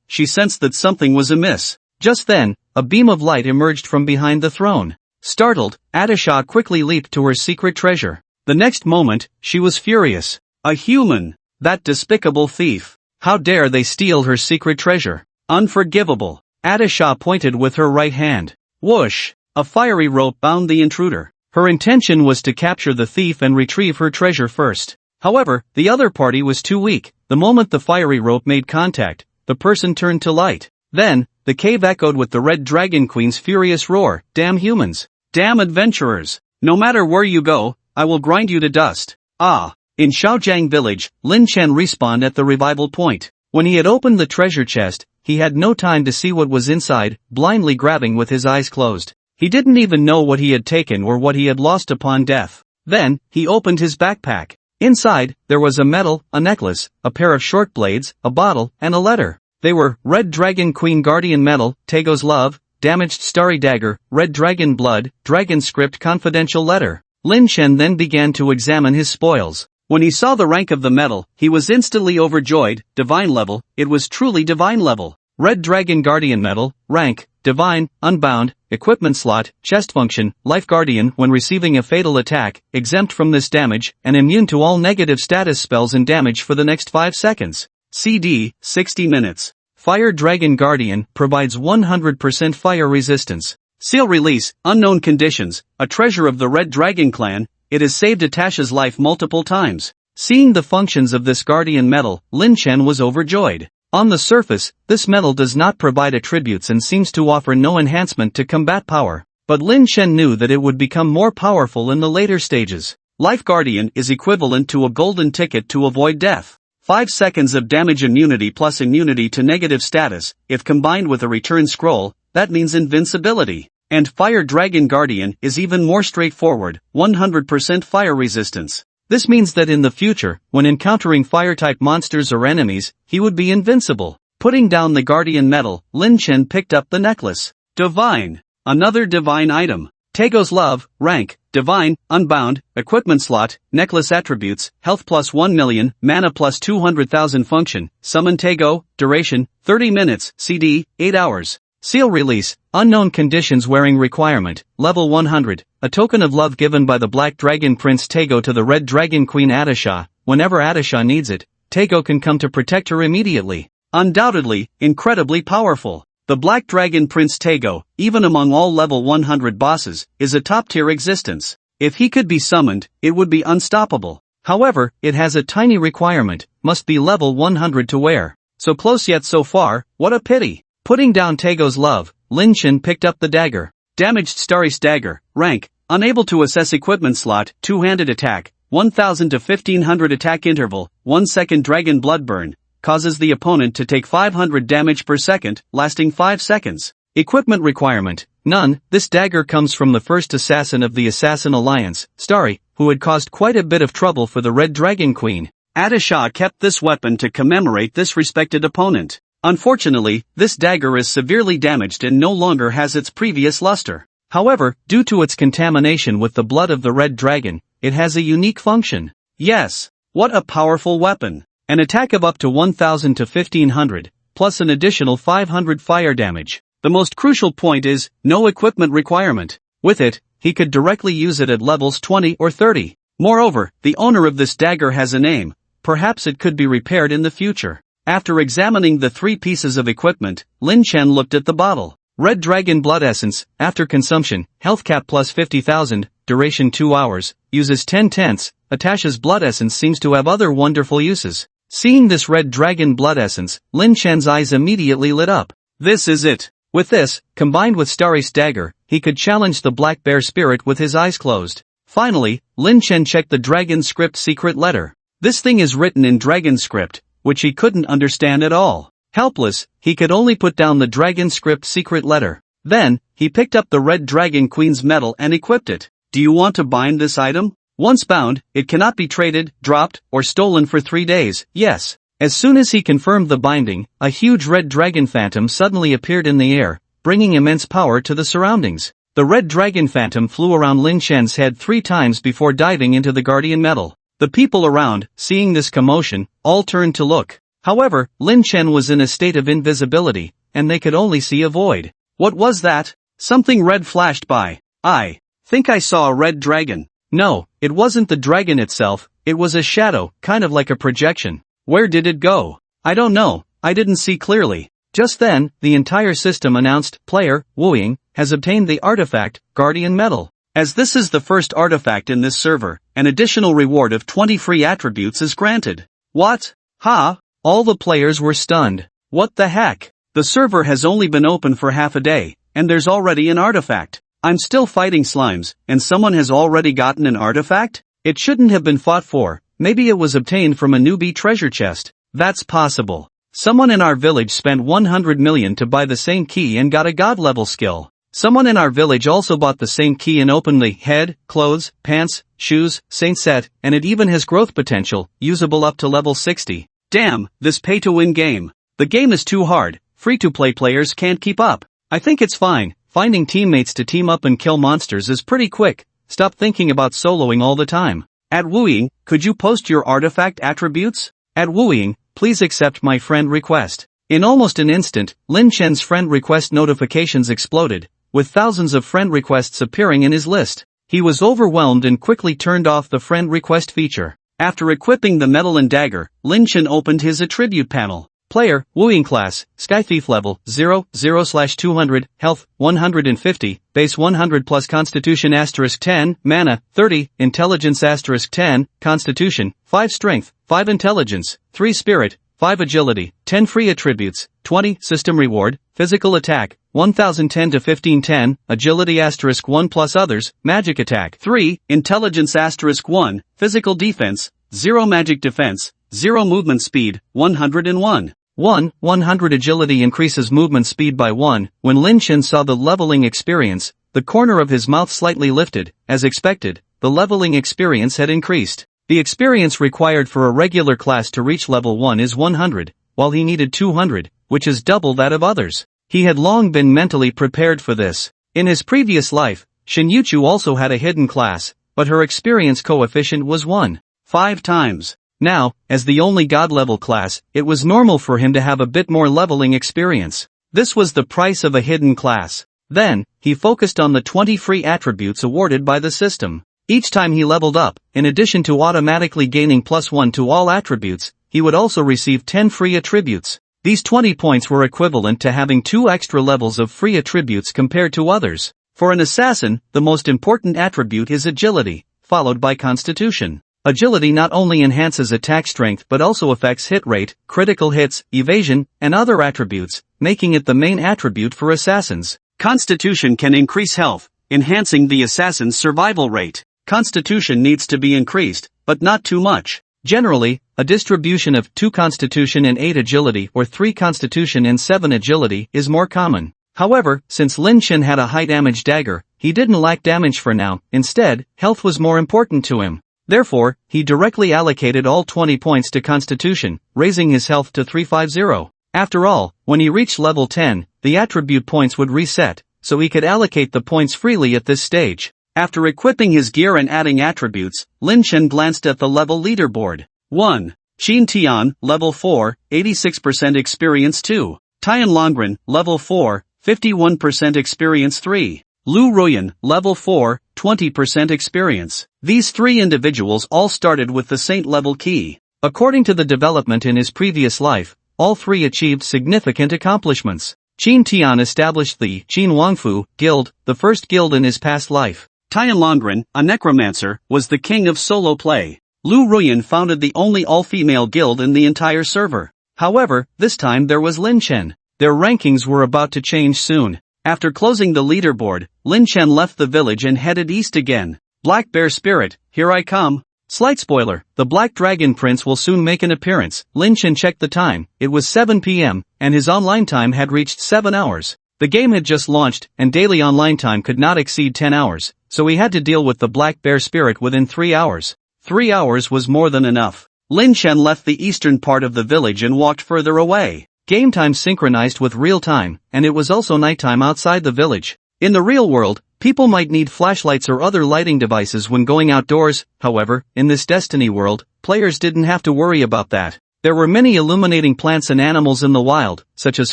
she sensed that something was amiss. Just then, a beam of light emerged from behind the throne. Startled, Atisha quickly leaped to her secret treasure. The next moment, she was furious. A human! That despicable thief! How dare they steal her secret treasure? Unforgivable! Atisha pointed with her right hand. Whoosh! A fiery rope bound the intruder. Her intention was to capture the thief and retrieve her treasure first. However, the other party was too weak. The moment the fiery rope made contact, the person turned to light. Then, the cave echoed with the Red Dragon Queen's furious roar. Damn humans! Damn adventurers! No matter where you go, I will grind you to dust. Ah! In Shaojiang village, Lin Chen respawned at the revival point. When he had opened the treasure chest, he had no time to see what was inside, blindly grabbing with his eyes closed. He didn't even know what he had taken or what he had lost upon death. Then, he opened his backpack. Inside, there was a medal, a necklace, a pair of short blades, a bottle, and a letter. They were Red Dragon Queen Guardian Medal, Tago's Love, Damaged Starry Dagger, Red Dragon Blood, Dragon Script Confidential Letter. Lin Chen then began to examine his spoils. When he saw the rank of the medal, he was instantly overjoyed. Divine level, it was truly divine level. Red Dragon Guardian Medal, rank, Divine, Unbound, Equipment slot, Chest function, Life Guardian when receiving a fatal attack, exempt from this damage, and immune to all negative status spells and damage for the next 5 seconds. CD, 60 minutes. Fire Dragon Guardian provides 100% fire resistance. Seal release, unknown conditions, a treasure of the Red Dragon clan, it has saved Atasha's life multiple times. Seeing the functions of this guardian metal, Lin Chen was overjoyed. On the surface, this metal does not provide attributes and seems to offer no enhancement to combat power. But Lin Chen knew that it would become more powerful in the later stages. Life Guardian is equivalent to a golden ticket to avoid death. 5 seconds of damage immunity plus immunity to negative status, if combined with a return scroll, that means invincibility. And Fire Dragon Guardian is even more straightforward, 100% fire resistance. This means that in the future, when encountering fire-type monsters or enemies, he would be invincible. Putting down the guardian metal, Lin Chen picked up the necklace. Divine. Another divine item. Taego's Love, rank, divine, unbound, equipment slot, necklace attributes, health plus 1 million, mana plus 200,000 function, summon Taego, duration, 30 minutes, CD, 8 hours. Seal release, unknown conditions wearing requirement, level 100, a token of love given by the Black Dragon Prince Taego to the Red Dragon Queen Atasha. Whenever Atasha needs it, Taego can come to protect her immediately. Undoubtedly, incredibly powerful. The Black Dragon Prince Taego, even among all level 100 bosses, is a top-tier existence. If he could be summoned, it would be unstoppable. However, it has a tiny requirement, must be level 100 to wear. So close yet so far, what a pity. Putting down Taego's Love, Lin Chen picked up the dagger. Damaged Starry's Dagger, rank, unable to assess equipment slot, two-handed attack, 1000 to 1500 attack interval, 1 second dragon blood burn, causes the opponent to take 500 damage per second, lasting 5 seconds. Equipment requirement, none. This dagger comes from the first assassin of the Assassin Alliance, Starry, who had caused quite a bit of trouble for the Red Dragon Queen. Atasha kept this weapon to commemorate this respected opponent. Unfortunately, this dagger is severely damaged and no longer has its previous luster. However, due to its contamination with the blood of the Red Dragon, it has a unique function. Yes, what a powerful weapon. An attack of up to 1000 to 1500, plus an additional 500 fire damage. The most crucial point is, no equipment requirement. With it, he could directly use it at levels 20 or 30. Moreover, the owner of this dagger has a name. Perhaps it could be repaired in the future. After examining the 3 pieces of equipment, Lin Chen looked at the bottle. Red Dragon Blood Essence, after consumption, health cap plus 50,000, duration 2 hours, uses 10/10. Atasha's Blood Essence seems to have other wonderful uses. Seeing this Red Dragon Blood Essence, Lin Chen's eyes immediately lit up. This is it. With this, combined with Starry's Dagger, he could challenge the Black Bear Spirit with his eyes closed. Finally, Lin Chen checked the Dragon Script secret letter. This thing is written in Dragon Script, which he couldn't understand at all. Helpless, he could only put down the Dragon Script secret letter. Then, he picked up the Red Dragon Queen's medal and equipped it. Do you want to bind this item? Once bound, it cannot be traded, dropped, or stolen for 3 days, yes. As soon as he confirmed the binding, a huge red dragon phantom suddenly appeared in the air, bringing immense power to the surroundings. The red dragon phantom flew around Lin Chen's head 3 times before diving into the guardian metal. The people around, seeing this commotion, all turned to look. However, Lin Chen was in a state of invisibility, and they could only see a void. What was that? Something red flashed by. I think I saw a red dragon. No, it wasn't the dragon itself, it was a shadow, kind of like a projection. Where did it go? I don't know, I didn't see clearly. Just then, the entire system announced, player, Wu Ying, has obtained the artifact, Guardian Metal. As this is the first artifact in this server, an additional reward of 20 free attributes is granted. What? Ha? All the players were stunned. What the heck? The server has only been open for half a day, and there's already an artifact. I'm still fighting slimes, and someone has already gotten an artifact? It shouldn't have been fought for, maybe it was obtained from a newbie treasure chest. That's possible. Someone in our village spent 100 million to buy the same key and got a god-level skill. Someone in our village also bought the same key and opened the head, clothes, pants, shoes, saint set, and it even has growth potential, usable up to level 60. Damn, this pay-to-win game. The game is too hard, free-to-play players can't keep up. I think it's fine, finding teammates to team up and kill monsters is pretty quick, stop thinking about soloing all the time. At Wu Ying, could you post your artifact attributes? At Wu Ying, please accept my friend request. In almost an instant, Lin Chen's friend request notifications exploded, with thousands of friend requests appearing in his list. He was overwhelmed and quickly turned off the friend request feature. After equipping the medal and dagger, Lin Chen opened his attribute panel. Player, Wooing Class, Sky Thief Level, 0, 0/200, Health, 150, Base 100 plus Constitution *10, Mana, 30, Intelligence *10, Constitution, 5 Strength, 5 Intelligence, 3 Spirit, 5 Agility, 10 Free Attributes, 20 System Reward, Physical Attack, 1010 to 1510, Agility *1 plus Others, Magic Attack, 3, Intelligence *1, Physical Defense, 0 Magic Defense, 0 Movement Speed, 101. 100 Agility increases movement speed by 1. When Lin Chen saw the leveling experience, the corner of his mouth slightly lifted. As expected, the leveling experience had increased. The experience required for a regular class to reach level 1 is 100, while he needed 200, which is double that of others. He had long been mentally prepared for this. In his previous life, Shin-Yuchu also had a hidden class, but her experience coefficient was 1.5 times. Now, as the only God-level class, it was normal for him to have a bit more leveling experience. This was the price of a hidden class. Then, he focused on the 20 free attributes awarded by the system. Each time he leveled up, in addition to automatically gaining +1 to all attributes, he would also receive 10 free attributes. These 20 points were equivalent to having 2 extra levels of free attributes compared to others. For an assassin, the most important attribute is agility, followed by constitution. Agility not only enhances attack strength but also affects hit rate, critical hits, evasion, and other attributes, making it the main attribute for assassins. Constitution can increase health, enhancing the assassin's survival rate. Constitution needs to be increased, but not too much. Generally, a distribution of 2 Constitution and 8 Agility or 3 Constitution and 7 Agility is more common. However, since Lin Chen had a high damage dagger, he didn't lack damage for now. Instead, health was more important to him. Therefore, he directly allocated all 20 points to Constitution, raising his health to 350. After all, when he reached level 10, the attribute points would reset, so he could allocate the points freely at this stage. After equipping his gear and adding attributes, Lin Chen glanced at the level leaderboard. 1. Qin Tian, level 4, 86% experience 2. Tian Longren, level 4, 51% experience 3. Lu Ruyan, level 4, 20% experience. These 3 individuals all started with the Saint level key. According to the development in his previous life, all 3 achieved significant accomplishments. Qin Tian established the Qin Wangfu Guild, the first guild in his past life. Tian Longren, a necromancer, was the king of solo play. Lu Ruyan founded the only all-female guild in the entire server. However, this time there was Lin Chen. Their rankings were about to change soon. After closing the leaderboard, Lin Chen left the village and headed east again. Black Bear Spirit, here I come. Slight spoiler, the Black Dragon Prince will soon make an appearance. Lin Chen checked the time, it was 7 p.m., and his online time had reached 7 hours. The game had just launched, and daily online time could not exceed 10 hours, so he had to deal with the Black Bear Spirit within 3 hours. 3 hours was more than enough. Lin Chen left the eastern part of the village and walked further away. Game time synchronized with real time, and it was also nighttime outside the village. In the real world, people might need flashlights or other lighting devices when going outdoors. However, in this Destiny world, players didn't have to worry about that. There were many illuminating plants and animals in the wild, such as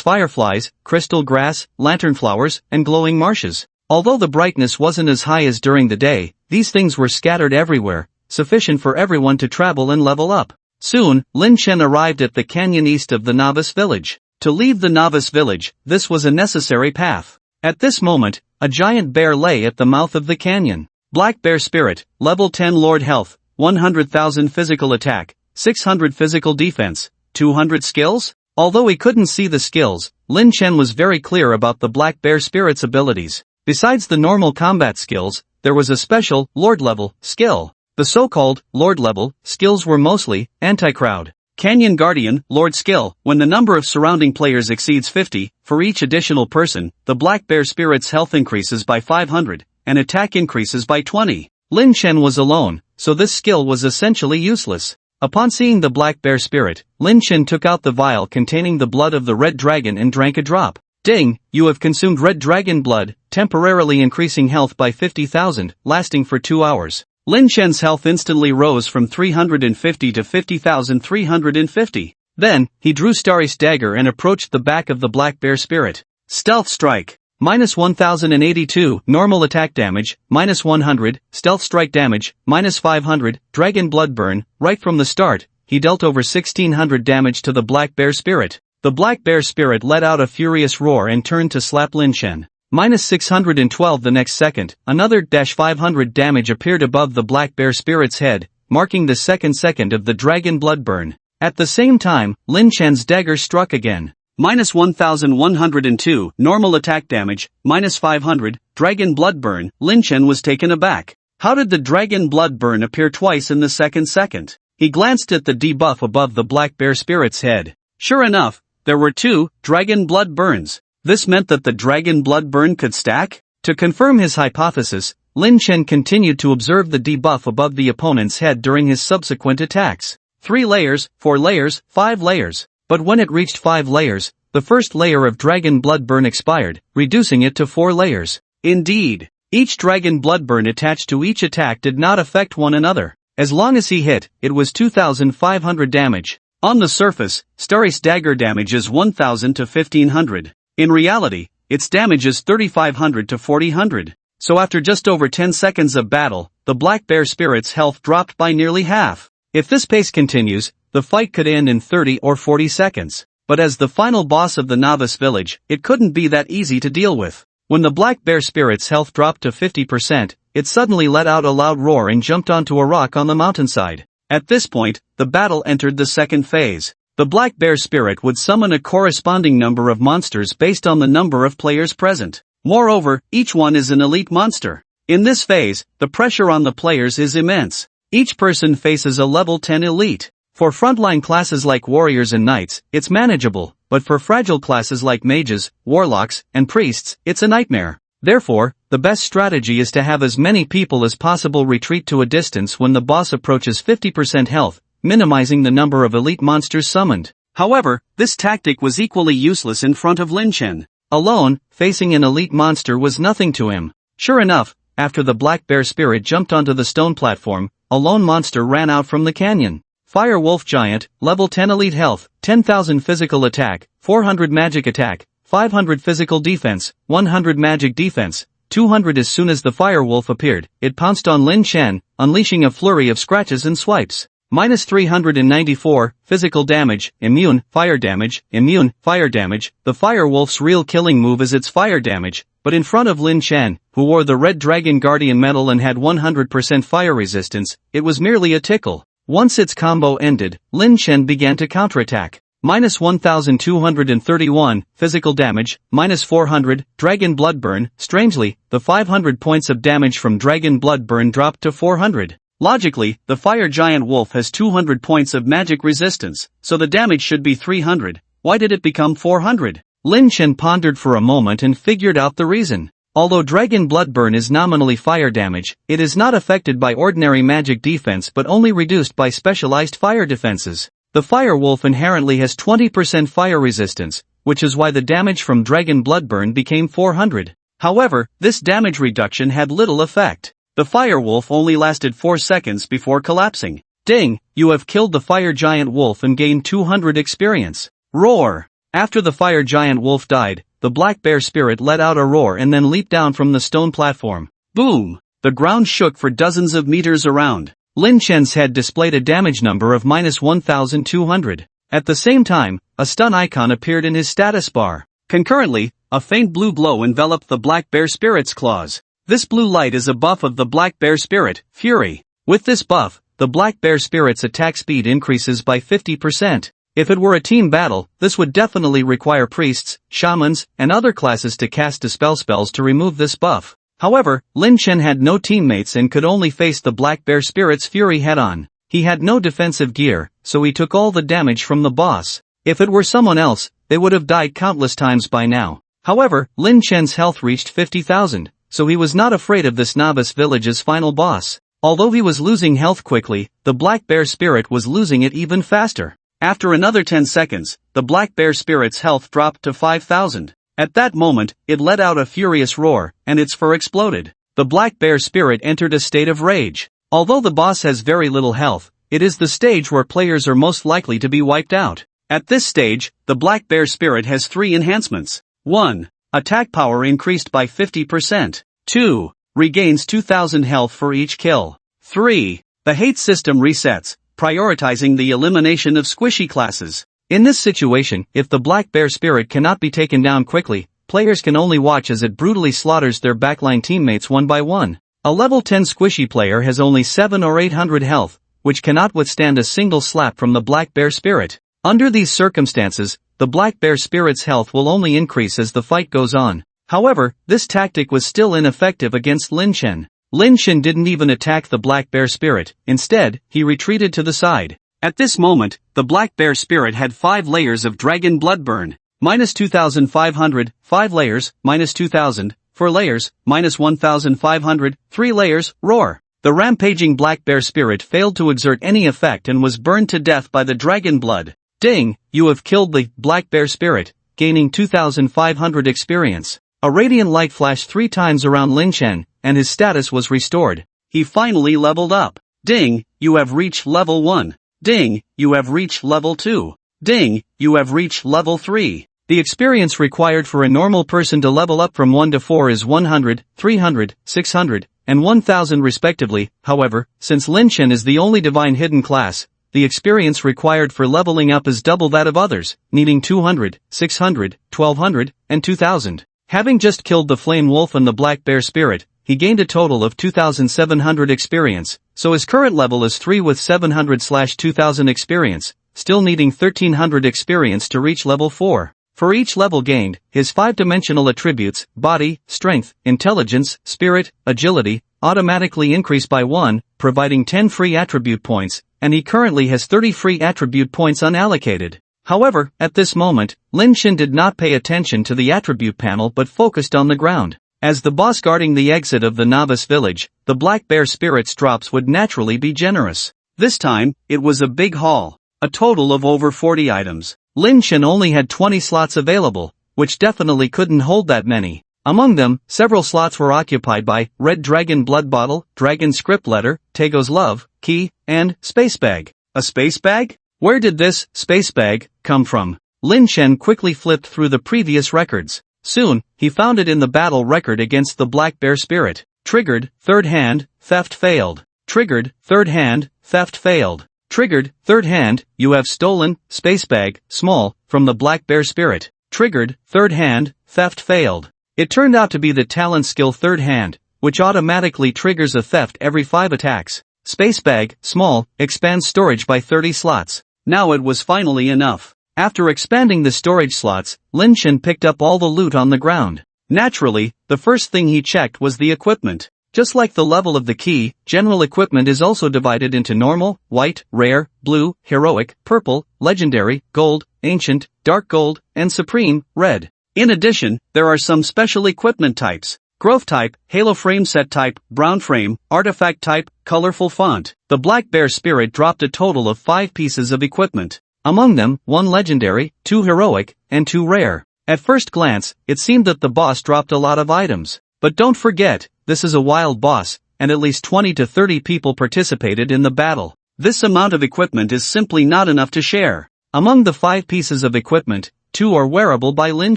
fireflies, crystal grass, lanternflowers, and glowing marshes. Although the brightness wasn't as high as during the day, these things were scattered everywhere, sufficient for everyone to travel and level up. Soon, Lin Chen arrived at the canyon east of the Novice Village. To leave the Novice Village, this was a necessary path. At this moment, a giant bear lay at the mouth of the canyon. Black Bear Spirit, level 10 Lord Health, 100,000 physical attack, 600 physical defense, 200 skills? Although he couldn't see the skills, Lin Chen was very clear about the Black Bear Spirit's abilities. Besides the normal combat skills, there was a special, Lord level, skill. The so-called Lord level skills were mostly anti-crowd. Canyon Guardian, Lord skill, when the number of surrounding players exceeds 50, for each additional person, the Black Bear Spirit's health increases by 500, and attack increases by 20. Lin Chen was alone, so this skill was essentially useless. Upon seeing the Black Bear Spirit, Lin Chen took out the vial containing the blood of the red dragon and drank a drop. Ding, you have consumed red dragon blood, temporarily increasing health by 50,000, lasting for 2 hours. Lin Chen's health instantly rose from 350 to 50,350. Then, he drew Starry's dagger and approached the back of the Black Bear Spirit. Stealth Strike. Minus 1082, normal attack damage, minus 100, stealth strike damage, minus 500, dragon blood burn. Right from the start, he dealt over 1600 damage to the Black Bear Spirit. The black bear spirit let out a furious roar and turned to slap Lin Chen. -612 the next second, another -500 damage appeared above the black bear spirit's head, marking the second of the dragon blood burn. At the same time, Lin Chen's dagger struck again. -1102 normal attack damage, -500, dragon blood burn. Lin Chen was taken aback. How did the dragon blood burn appear twice in the second? He glanced at the debuff above the black bear spirit's head. Sure enough, there were 2 dragon blood burns. This meant that the dragon blood burn could stack? To confirm his hypothesis, Lin Chen continued to observe the debuff above the opponent's head during his subsequent attacks. 3 layers, 4 layers, 5 layers. But when it reached 5 layers, the first layer of dragon blood burn expired, reducing it to 4 layers. Indeed, each dragon blood burn attached to each attack did not affect one another. As long as he hit, it was 2,500 damage. On the surface, Starry's dagger damage is 1,000 to 1,500. In reality, its damage is 3,500 to 4,000. So after just over 10 seconds of battle, the black bear spirit's health dropped by nearly half. If this pace continues, the fight could end in 30 or 40 seconds. But as the final boss of the novice village, it couldn't be that easy to deal with. When the black bear spirit's health dropped to 50%, it suddenly let out a loud roar and jumped onto a rock on the mountainside. At this point, the battle entered the second phase. The black bear spirit would summon a corresponding number of monsters based on the number of players present. Moreover, each one is an elite monster. In this phase, the pressure on the players is immense. Each person faces a level 10 elite. For frontline classes like warriors and knights, it's manageable, but for fragile classes like mages, warlocks, and priests, it's a nightmare. Therefore, the best strategy is to have as many people as possible retreat to a distance when the boss approaches 50% health, minimizing the number of elite monsters summoned. However, this tactic was equally useless in front of Lin Chen. Alone, facing an elite monster was nothing to him. Sure enough, after the black bear spirit jumped onto the stone platform, a lone monster ran out from the canyon. Fire Wolf Giant, level 10 elite health, 10,000 physical attack, 400 magic attack, 500 physical defense, 100 magic defense, 200. As soon as the fire wolf appeared, it pounced on Lin Chen, unleashing a flurry of scratches and swipes. -394, physical damage, immune, fire damage, immune, fire damage. The fire wolf's real killing move is its fire damage, but in front of Lin Chen, who wore the red dragon guardian medal and had 100% fire resistance, it was merely a tickle. Once its combo ended, Lin Chen began to counterattack. -1,231, physical damage, -400, dragon blood burn. Strangely, the 500 points of damage from dragon blood burn dropped to 400. Logically, the fire giant wolf has 200 points of magic resistance, so the damage should be 300. Why did it become 400? Lin Chen pondered for a moment and figured out the reason. Although dragon blood burn is nominally fire damage, it is not affected by ordinary magic defense but only reduced by specialized fire defenses. The fire wolf inherently has 20% fire resistance, which is why the damage from dragon blood burn became 400. However, this damage reduction had little effect. The fire wolf only lasted 4 seconds before collapsing. Ding, you have killed the fire giant wolf and gained 200 experience. Roar! After the fire giant wolf died, the black bear spirit let out a roar and then leaped down from the stone platform. Boom! The ground shook for dozens of meters around. Lin Chen's head displayed a damage number of -1,200. At the same time, a stun icon appeared in his status bar. Concurrently, a faint blue glow enveloped the black bear spirit's claws. This blue light is a buff of the black bear spirit, Fury. With this buff, the black bear spirit's attack speed increases by 50%. If it were a team battle, this would definitely require priests, shamans, and other classes to cast dispel spells to remove this buff. However, Lin Chen had no teammates and could only face the black bear spirit's fury head-on. He had no defensive gear, so he took all the damage from the boss. If it were someone else, they would have died countless times by now. However, Lin Chen's health reached 50,000, so he was not afraid of this novice village's final boss. Although he was losing health quickly, the black bear spirit was losing it even faster. After another 10 seconds, the black bear spirit's health dropped to 5,000. At that moment, it let out a furious roar, and its fur exploded. The black bear spirit entered a state of rage. Although the boss has very little health, it is the stage where players are most likely to be wiped out. At this stage, the black bear spirit has 3 enhancements. 1. Attack power increased by 50%. 2. Regains 2,000 health for each kill. 3. The hate system resets, prioritizing the elimination of squishy classes. In this situation, if the black bear spirit cannot be taken down quickly, players can only watch as it brutally slaughters their backline teammates one by one. A level 10 squishy player has only 7 or 800 health, which cannot withstand a single slap from the black bear spirit. Under these circumstances, the black bear spirit's health will only increase as the fight goes on. However, this tactic was still ineffective against Lin Chen. Lin Chen didn't even attack the black bear spirit, instead, he retreated to the side. At this moment, the black bear spirit had 5 layers of dragon blood burn. Minus 2,500, 5 layers, minus 2,000, 4 layers, minus 1,500, 3 layers, roar. The rampaging black bear spirit failed to exert any effect and was burned to death by the dragon blood. Ding, you have killed the black bear spirit, gaining 2,500 experience. A radiant light flashed 3 times around Lin Chen, and his status was restored. He finally leveled up. Ding, you have reached level 1. Ding, you have reached level 2. Ding, you have reached level 3. The experience required for a normal person to level up from 1 to 4 is 100, 300, 600, and 1000 respectively. However, since Lin Chen is the only divine hidden class, the experience required for leveling up is double that of others, needing 200, 600, 1200, and 2000. Having just killed the flame wolf and the black bear spirit, he gained a total of 2,700 experience, so his current level is 3 with 700/2000 experience, still needing 1,300 experience to reach level 4. For each level gained, his 5-dimensional attributes, body, strength, intelligence, spirit, agility, automatically increase by 1, providing 10 free attribute points, and he currently has 30 free attribute points unallocated. However, at this moment, Lin Chen did not pay attention to the attribute panel but focused on the ground. As the boss guarding the exit of the novice village, the black bear spirit's drops would naturally be generous. This time, it was a big haul. A total of over 40 items. Lin Chen only had 20 slots available, which definitely couldn't hold that many. Among them, several slots were occupied by Red Dragon Blood Bottle, Dragon Script Letter, Tego's Love, Key, and Space Bag. A space bag? Where did this space bag come from? Lin Chen quickly flipped through the previous records. Soon, he found it in the battle record against the black bear spirit. Triggered, third hand, theft failed. Triggered, third hand, theft failed. Triggered, third hand, you have stolen, space bag, small, from the black bear spirit. Triggered, third hand, theft failed. It turned out to be the talent skill third hand, which automatically triggers a theft every 5 attacks. Space bag, small, expands storage by 30 slots. Now it was finally enough. After expanding the storage slots, Lin Chen picked up all the loot on the ground. Naturally, the first thing he checked was the equipment. Just like the level of the key, general equipment is also divided into normal, white, rare, blue, heroic, purple, legendary, gold, ancient, dark gold, and supreme, red. In addition, there are some special equipment types. Growth type, halo frame set type, brown frame, artifact type, colorful font. The black bear spirit dropped a total of 5 pieces of equipment. Among them, 1 legendary, 2 heroic, and 2 rare. At first glance, it seemed that the boss dropped a lot of items. But don't forget, this is a wild boss, and at least 20 to 30 people participated in the battle. This amount of equipment is simply not enough to share. Among the 5 pieces of equipment, 2 are wearable by Lin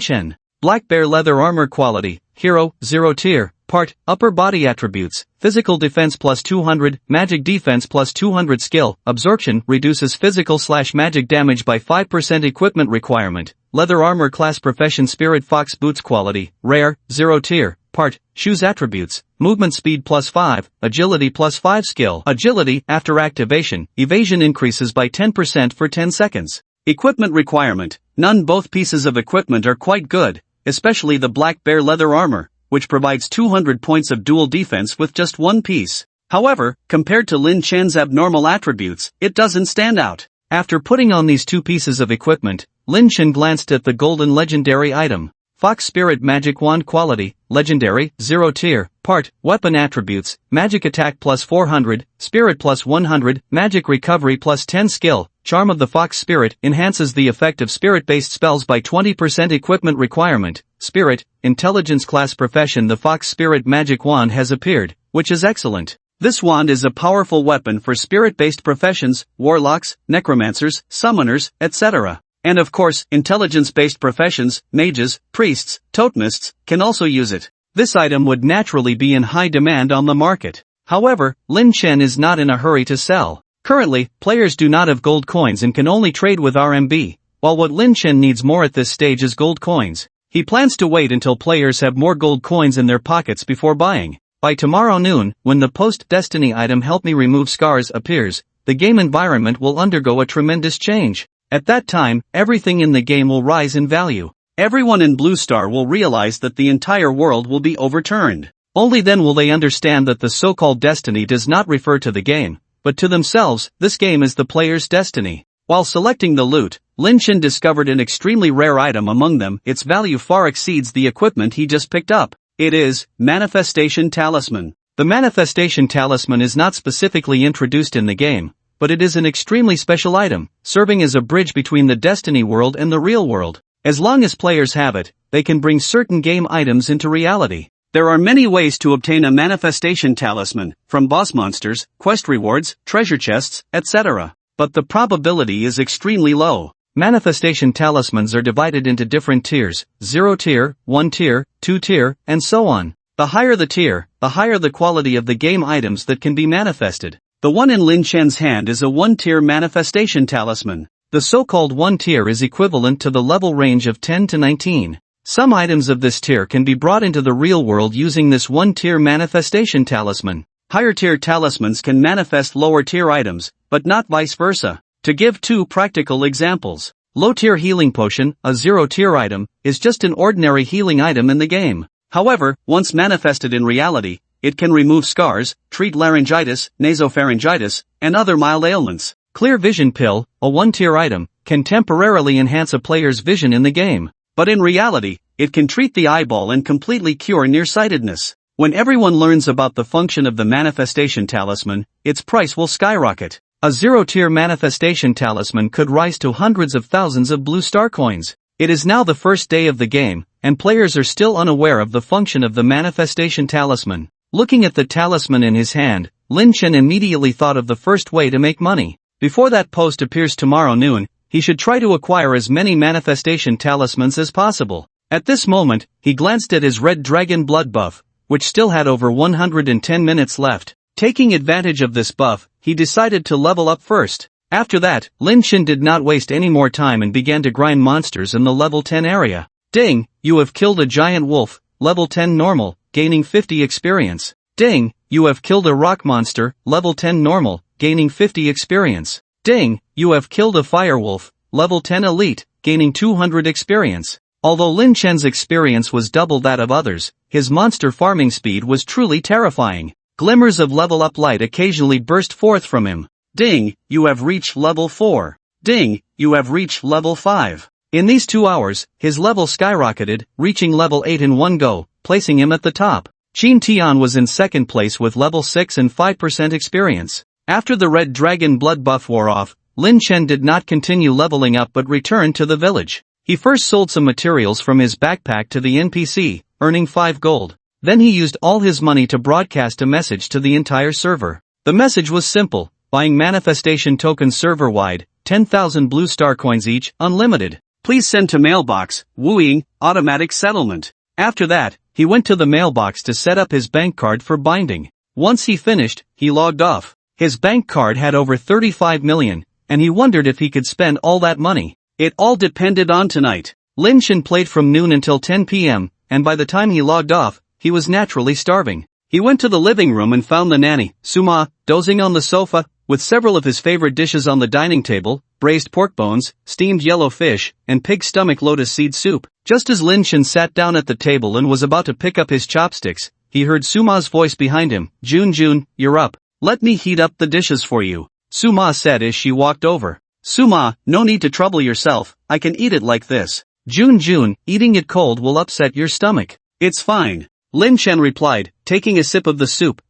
Chen. Black bear leather armor quality, hero, 0 tier, part, upper body attributes, physical defense plus 200, magic defense plus 200 skill, absorption, reduces physical/magic damage by 5% equipment requirement, leather armor class profession spirit fox boots quality, rare, 0 tier, part, shoes attributes, movement speed plus 5, agility plus 5 skill, agility, after activation, evasion increases by 10% for 10 seconds. Equipment requirement, none. Both pieces of equipment are quite good, especially the black bear leather armor, which provides 200 points of dual defense with just 1 piece. However, compared to Lin Chen's abnormal attributes, it doesn't stand out. After putting on these 2 pieces of equipment, Lin Chen glanced at the golden legendary item. Fox Spirit Magic Wand quality, legendary, 0 tier, part, weapon attributes, magic attack plus 400, spirit plus 100, magic recovery plus 10 skill, charm of the Fox Spirit, enhances the effect of spirit-based spells by 20% equipment requirement, spirit, intelligence class profession. The Fox Spirit Magic Wand has appeared, which is excellent. This wand is a powerful weapon for spirit-based professions, warlocks, necromancers, summoners, etc. And of course, intelligence-based professions, mages, priests, totemists, can also use it. This item would naturally be in high demand on the market. However, Lin Chen is not in a hurry to sell. Currently, players do not have gold coins and can only trade with RMB, while what Lin Chen needs more at this stage is gold coins. He plans to wait until players have more gold coins in their pockets before buying. By tomorrow noon, when the post-Destiny item Help Me Remove Scars appears, the game environment will undergo a tremendous change. At that time, everything in the game will rise in value. Everyone in Blue Star will realize that the entire world will be overturned. Only then will they understand that the so-called destiny does not refer to the game, but to themselves. This game is the player's destiny. While selecting the loot, Lin Chen discovered an extremely rare item among them. Its value far exceeds the equipment he just picked up. It is Manifestation Talisman. The Manifestation Talisman is not specifically introduced in the game, but it is an extremely special item, serving as a bridge between the Destiny world and the real world. As long as players have it, they can bring certain game items into reality. There are many ways to obtain a Manifestation Talisman, from boss monsters, quest rewards, treasure chests, etc. But the probability is extremely low. Manifestation talismans are divided into different tiers: 0 tier, 1 tier, 2 tier, and so on. The higher the tier, the higher the quality of the game items that can be manifested. The one in Lin Chen's hand is a 1-tier manifestation talisman. The so-called 1 tier is equivalent to the level range of 10 to 19. Some items of this tier can be brought into the real world using this 1-tier manifestation talisman. Higher-tier talismans can manifest lower-tier items, but not vice versa. To give 2 practical examples, low-tier healing potion, a 0-tier item, is just an ordinary healing item in the game. However, once manifested in reality, it can remove scars, treat laryngitis, nasopharyngitis, and other mild ailments. Clear Vision Pill, a 1-tier item, can temporarily enhance a player's vision in the game. But in reality, it can treat the eyeball and completely cure nearsightedness. When everyone learns about the function of the manifestation talisman, its price will skyrocket. A 0-tier manifestation talisman could rise to hundreds of thousands of blue star coins. It is now the first day of the game, and players are still unaware of the function of the manifestation talisman. Looking at the talisman in his hand, Lin Chen immediately thought of the first way to make money. Before that post appears tomorrow noon, he should try to acquire as many manifestation talismans as possible. At this moment, he glanced at his red dragon blood buff, which still had over 110 minutes left. Taking advantage of this buff, he decided to level up first. After that, Lin Chen did not waste any more time and began to grind monsters in the level 10 area. Ding, you have killed a giant wolf, level 10 normal, gaining 50 experience. Ding, you have killed a rock monster, level 10 normal, gaining 50 experience. Ding, you have killed a fire wolf, level 10 elite, gaining 200 experience. Although Lin Chen's experience was double that of others, his monster farming speed was truly terrifying. Glimmers of level up light occasionally burst forth from him. Ding, you have reached level 4. Ding, you have reached level 5. In these 2 hours, his level skyrocketed, reaching level 8 in one go, placing him at the top. Qin Tian was in second place with level 6 and 5% experience. After the red dragon blood buff wore off, Lin Chen did not continue leveling up but returned to the village. He first sold some materials from his backpack to the NPC, earning 5 gold. Then he used all his money to broadcast a message to the entire server. The message was simple: buying manifestation tokens server-wide, 10,000 blue star coins each, unlimited. Please send to mailbox, Wooing, automatic settlement. After that, he went to the mailbox to set up his bank card for binding. Once he finished, he logged off. His bank card had over 35 million, and he wondered if he could spend all that money. It all depended on tonight. Lin Chen played from noon until 10 p.m., and by the time he logged off, he was naturally starving. He went to the living room and found the nanny, Suma, dozing on the sofa, with several of his favorite dishes on the dining table: braised pork bones, steamed yellow fish, and pig stomach lotus seed soup. Just as Lin Chen sat down at the table and was about to pick up his chopsticks, he heard Suma's voice behind him. Jun, you're up. Let me heat up the dishes for you, Suma said as she walked over. Suma, no need to trouble yourself, I can eat it like this. Jun, eating it cold will upset your stomach. It's fine, Lin Chen replied, taking a sip of the soup.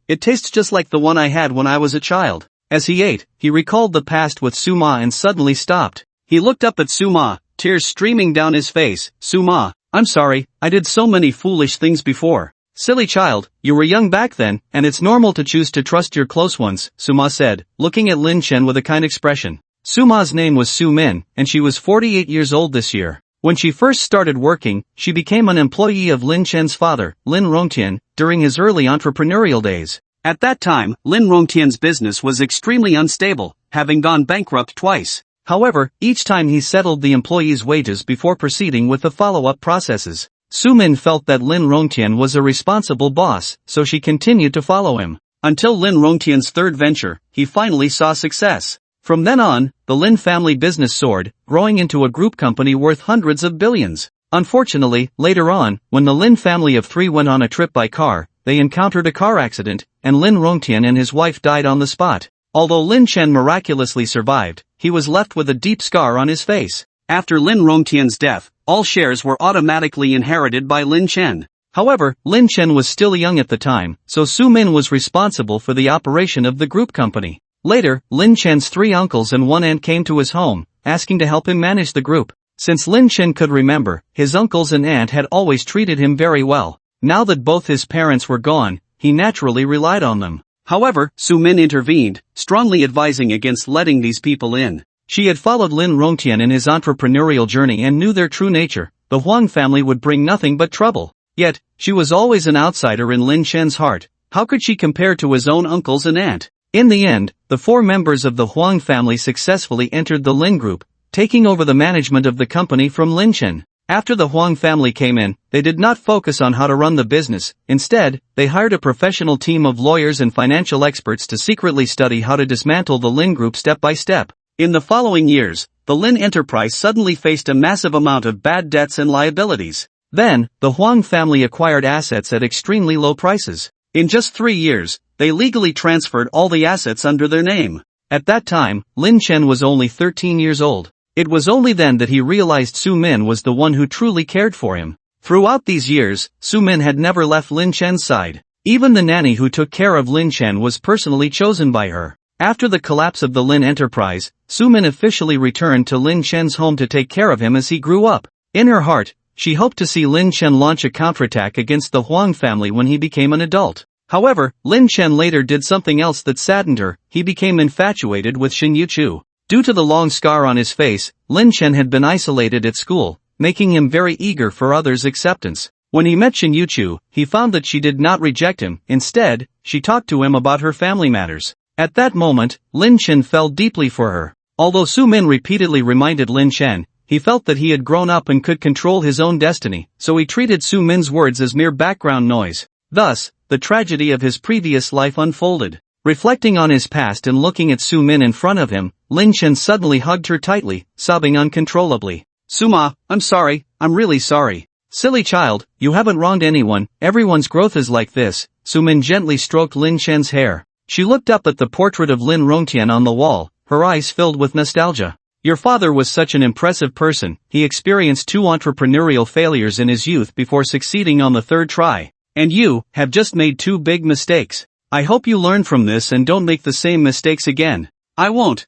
It tastes just like the one I had when I was a child. As he ate, he recalled the past with Suma and suddenly stopped. He looked up at Suma, tears streaming down his face. Suma, I'm sorry, I did so many foolish things before. Silly child, you were young back then, and it's normal to choose to trust your close ones, Suma said, looking at Lin Chen with a kind expression. Suma's name was Su Min, and she was 48 years old this year. When she first started working, she became an employee of Lin Chen's father, Lin Rongtian, during his early entrepreneurial days. At that time, Lin Rongtian's business was extremely unstable, having gone bankrupt twice. However, each time he settled the employees' wages before proceeding with the follow-up processes. Sumin felt that Lin Rongtian was a responsible boss, so she continued to follow him. Until Lin Rongtian's third venture, he finally saw success. From then on, the Lin family business soared, growing into a group company worth hundreds of billions. Unfortunately, later on, when the Lin family of 3 went on a trip by car, they encountered a car accident, and Lin Rongtian and his wife died on the spot. Although Lin Chen miraculously survived, he was left with a deep scar on his face. After Lin Rongtian's death, all shares were automatically inherited by Lin Chen. However, Lin Chen was still young at the time, so Su Min was responsible for the operation of the group company. Later, Lin Chen's 3 uncles and 1 aunt came to his home, asking to help him manage the group. Since Lin Chen could remember, his uncles and aunt had always treated him very well. Now that both his parents were gone, he naturally relied on them. However, Su Min intervened, strongly advising against letting these people in. She had followed Lin Rongtian in his entrepreneurial journey and knew their true nature. The Huang family would bring nothing but trouble. Yet, she was always an outsider in Lin Chen's heart. How could she compare to his own uncles and aunt? In the end, the 4 members of the Huang family successfully entered the Lin group, taking over the management of the company from Lin Chen. After the Huang family came in, they did not focus on how to run the business. Instead, they hired a professional team of lawyers and financial experts to secretly study how to dismantle the Lin group step by step. In the following years, the Lin enterprise suddenly faced a massive amount of bad debts and liabilities. Then, the Huang family acquired assets at extremely low prices. In just 3 years, they legally transferred all the assets under their name. At that time, Lin Chen was only 13 years old. It was only then that he realized Su Min was the one who truly cared for him. Throughout these years, Su Min had never left Lin Chen's side. Even the nanny who took care of Lin Chen was personally chosen by her. After the collapse of the Lin enterprise, Su Min officially returned to Lin Chen's home to take care of him as he grew up. In her heart, she hoped to see Lin Chen launch a counterattack against the Huang family when he became an adult. However, Lin Chen later did something else that saddened her. He became infatuated with Xin Yuchu. Due to the long scar on his face, Lin Chen had been isolated at school, making him very eager for others' acceptance. When he met Xin Yuchu, he found that she did not reject him. Instead, she talked to him about her family matters. At that moment, Lin Chen fell deeply for her. Although Su Min repeatedly reminded Lin Chen, he felt that he had grown up and could control his own destiny, so he treated Su Min's words as mere background noise. Thus, the tragedy of his previous life unfolded. Reflecting on his past and looking at Su Min in front of him, Lin Chen suddenly hugged her tightly, sobbing uncontrollably. "Suma, I'm sorry, I'm really sorry. Silly child, you haven't wronged anyone, everyone's growth is like this." Su Min gently stroked Lin Chen's hair. She looked up at the portrait of Lin Rongtian on the wall, her eyes filled with nostalgia. "Your father was such an impressive person. He experienced 2 entrepreneurial failures in his youth before succeeding on the 3rd try. And you have just made 2 big mistakes. I hope you learn from this and don't make the same mistakes again." I won't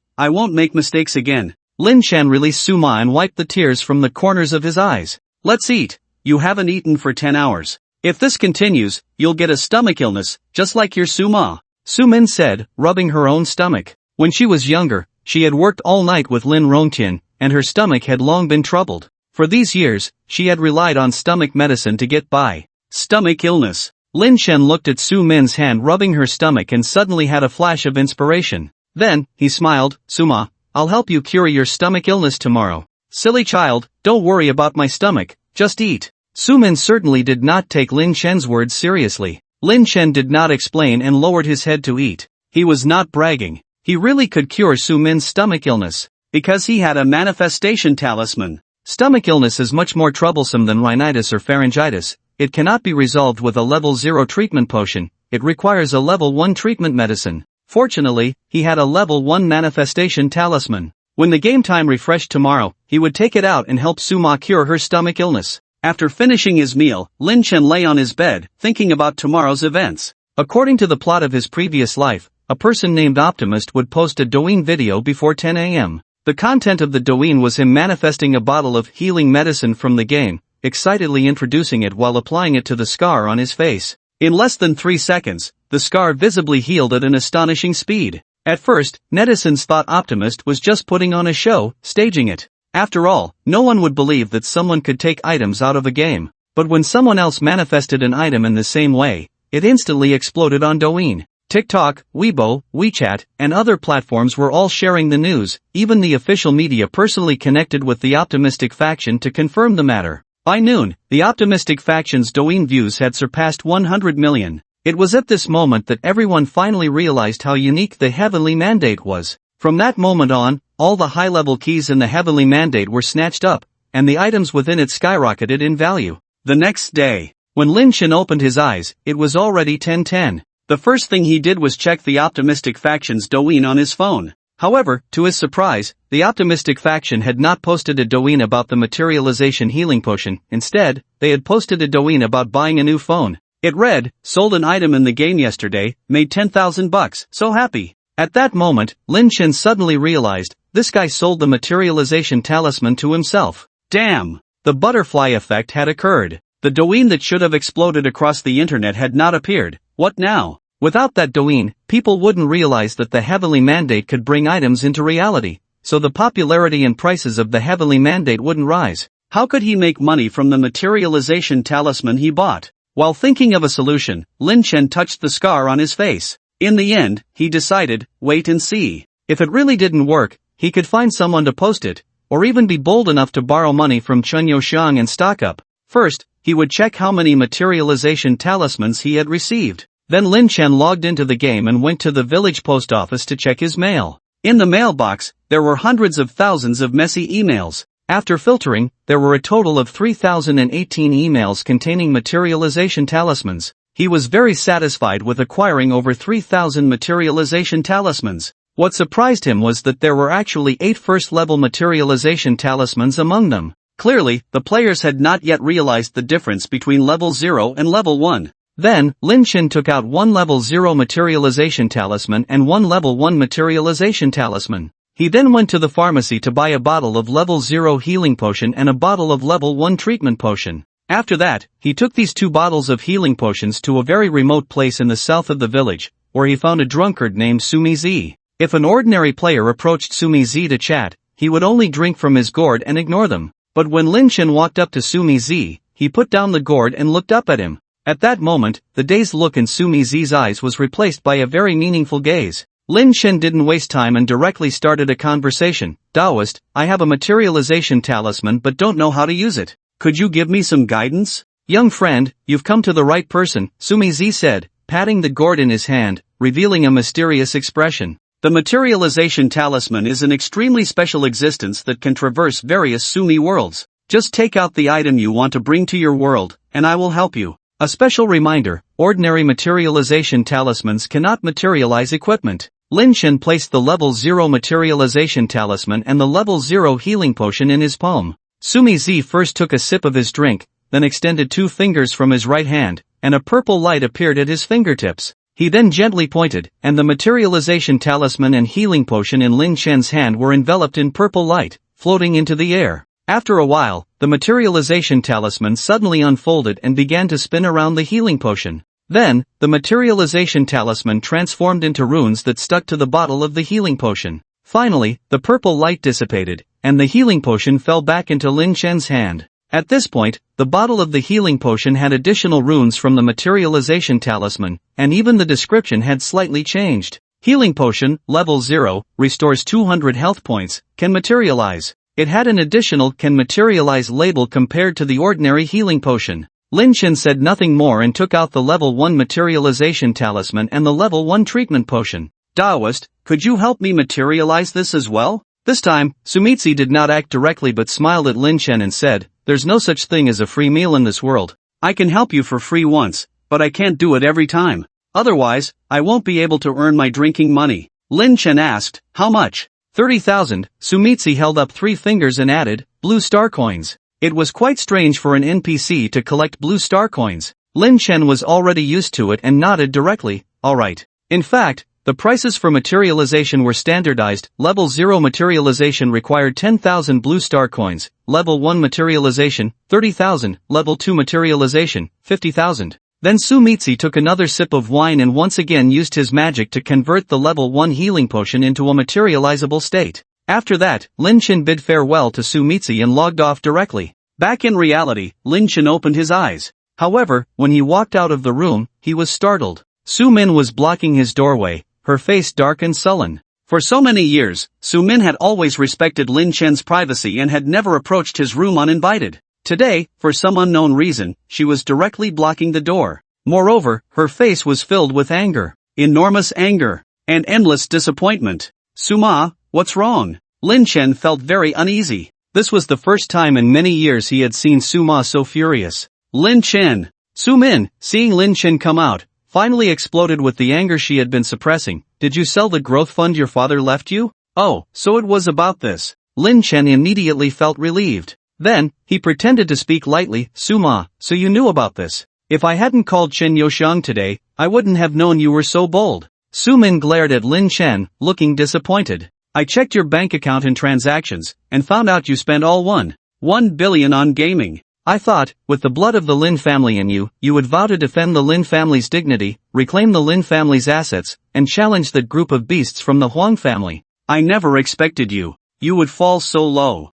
make mistakes again." Lin Chen released Suma and wiped the tears from the corners of his eyes. "Let's eat. You haven't eaten for 10 hours. If this continues, you'll get a stomach illness, just like your Suma," Su Min said, rubbing her own stomach. When she was younger, she had worked all night with Lin Rongtian, and her stomach had long been troubled. For these years, she had relied on stomach medicine to get by. Stomach illness. Lin Chen looked at Su Min's hand rubbing her stomach and suddenly had a flash of inspiration. Then, he smiled. "Suma, I'll help you cure your stomach illness tomorrow." "Silly child, don't worry about my stomach, just eat." Su Min certainly did not take Lin Chen's words seriously. Lin Chen did not explain and lowered his head to eat. He was not bragging. He really could cure Su Min's stomach illness, because he had a manifestation talisman. Stomach illness is much more troublesome than rhinitis or pharyngitis. It cannot be resolved with a level 0 treatment potion. It requires a level 1 treatment medicine. Fortunately, he had a level 1 manifestation talisman. When the game time refreshed tomorrow, he would take it out and help Suma cure her stomach illness. After finishing his meal, Lin Chen lay on his bed, thinking about tomorrow's events. According to the plot of his previous life, a person named Optimist would post a Douyin video before 10 a.m. The content of the Douyin was him manifesting a bottle of healing medicine from the game, excitedly introducing it while applying it to the scar on his face. In less than 3 seconds, the scar visibly healed at an astonishing speed. At first, netizens thought Optimist was just putting on a show, staging it. After all, no one would believe that someone could take items out of a game. But when someone else manifested an item in the same way, it instantly exploded on Douyin. TikTok, Weibo, WeChat, and other platforms were all sharing the news. Even the official media personally connected with the optimistic faction to confirm the matter. By noon, the optimistic faction's Douyin views had surpassed 100 million. It was at this moment that everyone finally realized how unique the Heavenly Mandate was. From that moment on, all the high-level keys in the Heavenly Mandate were snatched up, and the items within it skyrocketed in value. The next day, when Lin Chen opened his eyes, it was already 10:10. The first thing he did was check the optimistic faction's Douyin on his phone. However, to his surprise, the optimistic faction had not posted a Douyin about the materialization healing potion. Instead, they had posted a Douyin about buying a new phone. It read, "Sold an item in the game yesterday, made 10,000 bucks, so happy." At that moment, Lin Chen suddenly realized, this guy sold the materialization talisman to himself. Damn! The butterfly effect had occurred. The Douyin that should have exploded across the internet had not appeared. What now? Without that Douyin, people wouldn't realize that the Heavenly Mandate could bring items into reality, so the popularity and prices of the Heavenly Mandate wouldn't rise. How could he make money from the materialization talisman he bought? While thinking of a solution, Lin Chen touched the scar on his face. In the end, he decided, wait and see. If it really didn't work, he could find someone to post it, or even be bold enough to borrow money from Chen Youxiang and stock up. First, he would check how many materialization talismans he had received. Then Lin Chen logged into the game and went to the village post office to check his mail. In the mailbox, there were hundreds of thousands of messy emails. After filtering, there were a total of 3,018 emails containing materialization talismans. He was very satisfied with acquiring over 3,000 materialization talismans. What surprised him was that there were actually 8 first-level materialization talismans among them. Clearly, the players had not yet realized the difference between level 0 and level 1. Then, Lin Chen took out one level 0 materialization talisman and one level 1 materialization talisman. He then went to the pharmacy to buy a bottle of level 0 healing potion and a bottle of level 1 treatment potion. After that, he took these 2 bottles of healing potions to a very remote place in the south of the village, where he found a drunkard named Sumi Z. If an ordinary player approached Sumi Z to chat, he would only drink from his gourd and ignore them. But when Lin Chen walked up to Sumi Z, he put down the gourd and looked up at him. At that moment, the dazed look in Sumi Z's eyes was replaced by a very meaningful gaze. Lin Chen didn't waste time and directly started a conversation. Taoist, I have a materialization talisman but don't know how to use it. Could you give me some guidance? Young friend, you've come to the right person, Sumi Z said, patting the gourd in his hand, revealing a mysterious expression. The materialization talisman is an extremely special existence that can traverse various Sumi worlds. Just take out the item you want to bring to your world, and I will help you. A special reminder, ordinary materialization talismans cannot materialize equipment. Lin Chen placed the level 0 materialization talisman and the level 0 healing potion in his palm. Sumi Z first took a sip of his drink, then extended 2 fingers from his right hand, and a purple light appeared at his fingertips. He then gently pointed, and the materialization talisman and healing potion in Lin Chen's hand were enveloped in purple light, floating into the air. After a while, the materialization talisman suddenly unfolded and began to spin around the healing potion. Then, the materialization talisman transformed into runes that stuck to the bottle of the healing potion. Finally, the purple light dissipated, and the healing potion fell back into Lin Chen's hand. At this point, the bottle of the healing potion had additional runes from the materialization talisman, and even the description had slightly changed. Healing potion, level 0, restores 200 health points, can materialize. It had an additional can materialize label compared to the ordinary healing potion. Lin Chen said nothing more and took out the level 1 materialization talisman and the level 1 treatment potion. Taoist, could you help me materialize this as well? This time, Sumitsi did not act directly but smiled at Lin Chen and said, there's no such thing as a free meal in this world. I can help you for free once, but I can't do it every time. Otherwise, I won't be able to earn my drinking money. Lin Chen asked, how much? 30,000, Sumitsi held up 3 fingers and added, blue star coins. It was quite strange for an NPC to collect blue star coins. Lin Chen was already used to it and nodded directly, alright. In fact, the prices for materialization were standardized. Level 0 materialization required 10,000 blue star coins, level 1 materialization, 30,000, level 2 materialization, 50,000. Then Sumitsi took another sip of wine and once again used his magic to convert the level 1 healing potion into a materializable state. After that, Lin Chen bid farewell to Sumitsi and logged off directly. Back in reality, Lin Chen opened his eyes. However, when he walked out of the room, he was startled. Su-min was blocking his doorway, her face dark and sullen. For so many years, Su-min had always respected Lin Chen's privacy and had never approached his room uninvited. Today, for some unknown reason, she was directly blocking the door. Moreover, her face was filled with anger. Enormous anger. And endless disappointment. Suma, what's wrong? Lin Chen felt very uneasy. This was the first time in many years he had seen Suma so furious. Lin Chen. Su-min, seeing Lin Chen come out, finally exploded with the anger she had been suppressing. Did you sell the growth fund your father left you? Oh, so it was about this. Lin Chen immediately felt relieved. Then, he pretended to speak lightly. Suma, so you knew about this. If I hadn't called Chen Yoshang today, I wouldn't have known you were so bold. Su-min glared at Lin Chen, looking disappointed. I checked your bank account and transactions, and found out you spent all 1 billion on gaming. I thought, with the blood of the Lin family in you, you would vow to defend the Lin family's dignity, reclaim the Lin family's assets, and challenge that group of beasts from the Huang family. I never expected you would fall so low.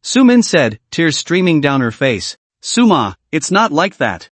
Su-min said, tears streaming down her face. Suma, it's not like that.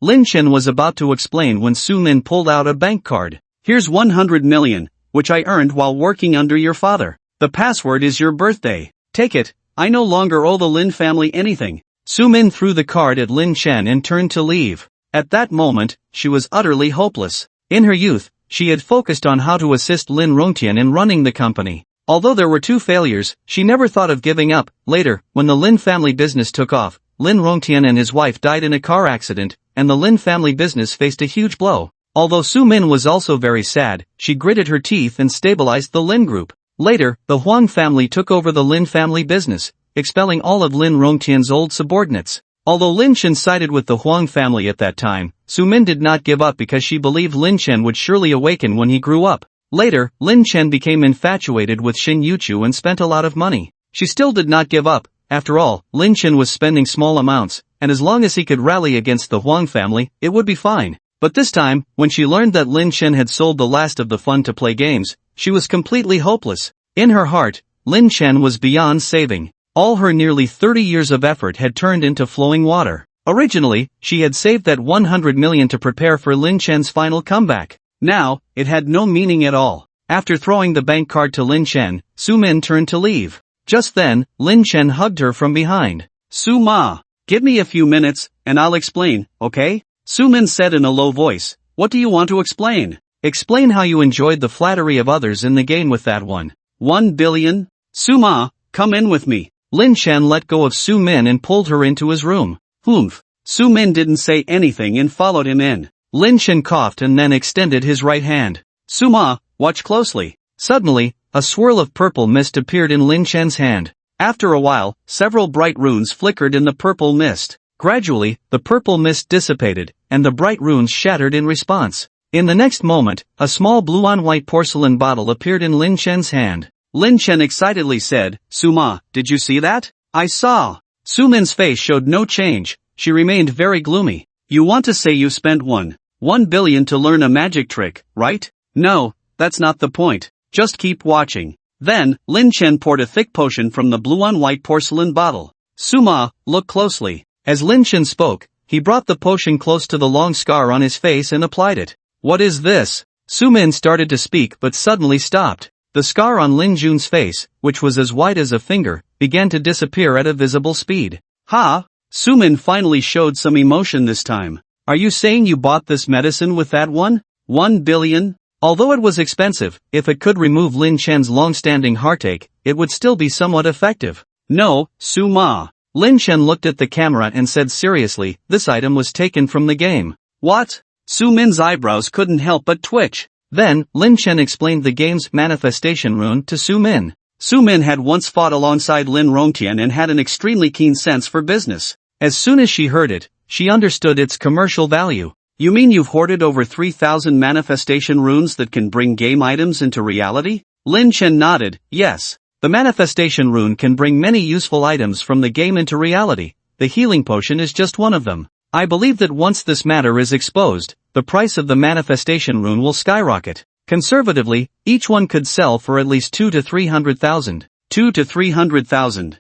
Lin Chen was about to explain when Su-min pulled out a bank card. Here's 100 million, which I earned while working under your father. The password is your birthday. Take it, I no longer owe the Lin family anything. Su-min threw the card at Lin Chen and turned to leave. At that moment, she was utterly hopeless. In her youth, she had focused on how to assist Lin Rongtian in running the company. Although there were 2 failures, she never thought of giving up. Later, when the Lin family business took off, Lin Rongtian and his wife died in a car accident, and the Lin family business faced a huge blow. Although Su-min was also very sad, she gritted her teeth and stabilized the Lin group. Later, the Huang family took over the Lin family business, expelling all of Lin Rongtian's old subordinates. Although Lin Chen sided with the Huang family at that time, Su-min did not give up because she believed Lin Chen would surely awaken when he grew up. Later, Lin Chen became infatuated with Xin Yuchu and spent a lot of money. She still did not give up. After all, Lin Chen was spending small amounts, and as long as he could rally against the Huang family, it would be fine. But this time, when she learned that Lin Chen had sold the last of the fund to play games, she was completely hopeless. In her heart, Lin Chen was beyond saving. All her nearly 30 years of effort had turned into flowing water. Originally, she had saved that 100 million to prepare for Lin Chen's final comeback. Now, it had no meaning at all. After throwing the bank card to Lin Chen, Su-min turned to leave. Just then, Lin Chen hugged her from behind. Su-ma, give me a few minutes, and I'll explain, okay? Su-min said in a low voice. What do you want to explain? Explain how you enjoyed the flattery of others in the game with that 1 billion? Su-ma, come in with me. Lin Chen let go of Su-min and pulled her into his room. Humph. Su-min didn't say anything and followed him in. Lin Chen coughed and then extended his right hand. Su-ma, watch closely. Suddenly, a swirl of purple mist appeared in Lin Chen's hand. After a while, several bright runes flickered in the purple mist. Gradually, the purple mist dissipated, and the bright runes shattered in response. In the next moment, a small blue-on-white porcelain bottle appeared in Lin Chen's hand. Lin Chen excitedly said, Su-ma, did you see that? I saw. Su-min's face showed no change. She remained very gloomy. You want to say you spent 1 billion to learn a magic trick, right? No, that's not the point. Just keep watching. Then, Lin Chen poured a thick potion from the blue-on-white porcelain bottle. Su-ma, look closely. As Lin Chen spoke, he brought the potion close to the long scar on his face and applied it. What is this? Su-min started to speak but suddenly stopped. The scar on Lin Jun's face, which was as wide as a finger, began to disappear at a visible speed. Ha! Su-min finally showed some emotion this time. Are you saying you bought this medicine with that 1 billion? Although it was expensive, if it could remove Lin Chen's long-standing heartache, it would still be somewhat effective. No, Su-ma. Lin Chen looked at the camera and said seriously, this item was taken from the game. What? Su-min's eyebrows couldn't help but twitch. Then, Lin Chen explained the game's manifestation rune to Su-min. Su-min had once fought alongside Lin Rongtian and had an extremely keen sense for business. As soon as she heard it, she understood its commercial value. You mean you've hoarded over 3,000 manifestation runes that can bring game items into reality? Lin Chen nodded, yes. The manifestation rune can bring many useful items from the game into reality. The healing potion is just one of them. I believe that once this matter is exposed, the price of the manifestation rune will skyrocket. Conservatively, each one could sell for at least 2 to 300,000. 2 to 300,000.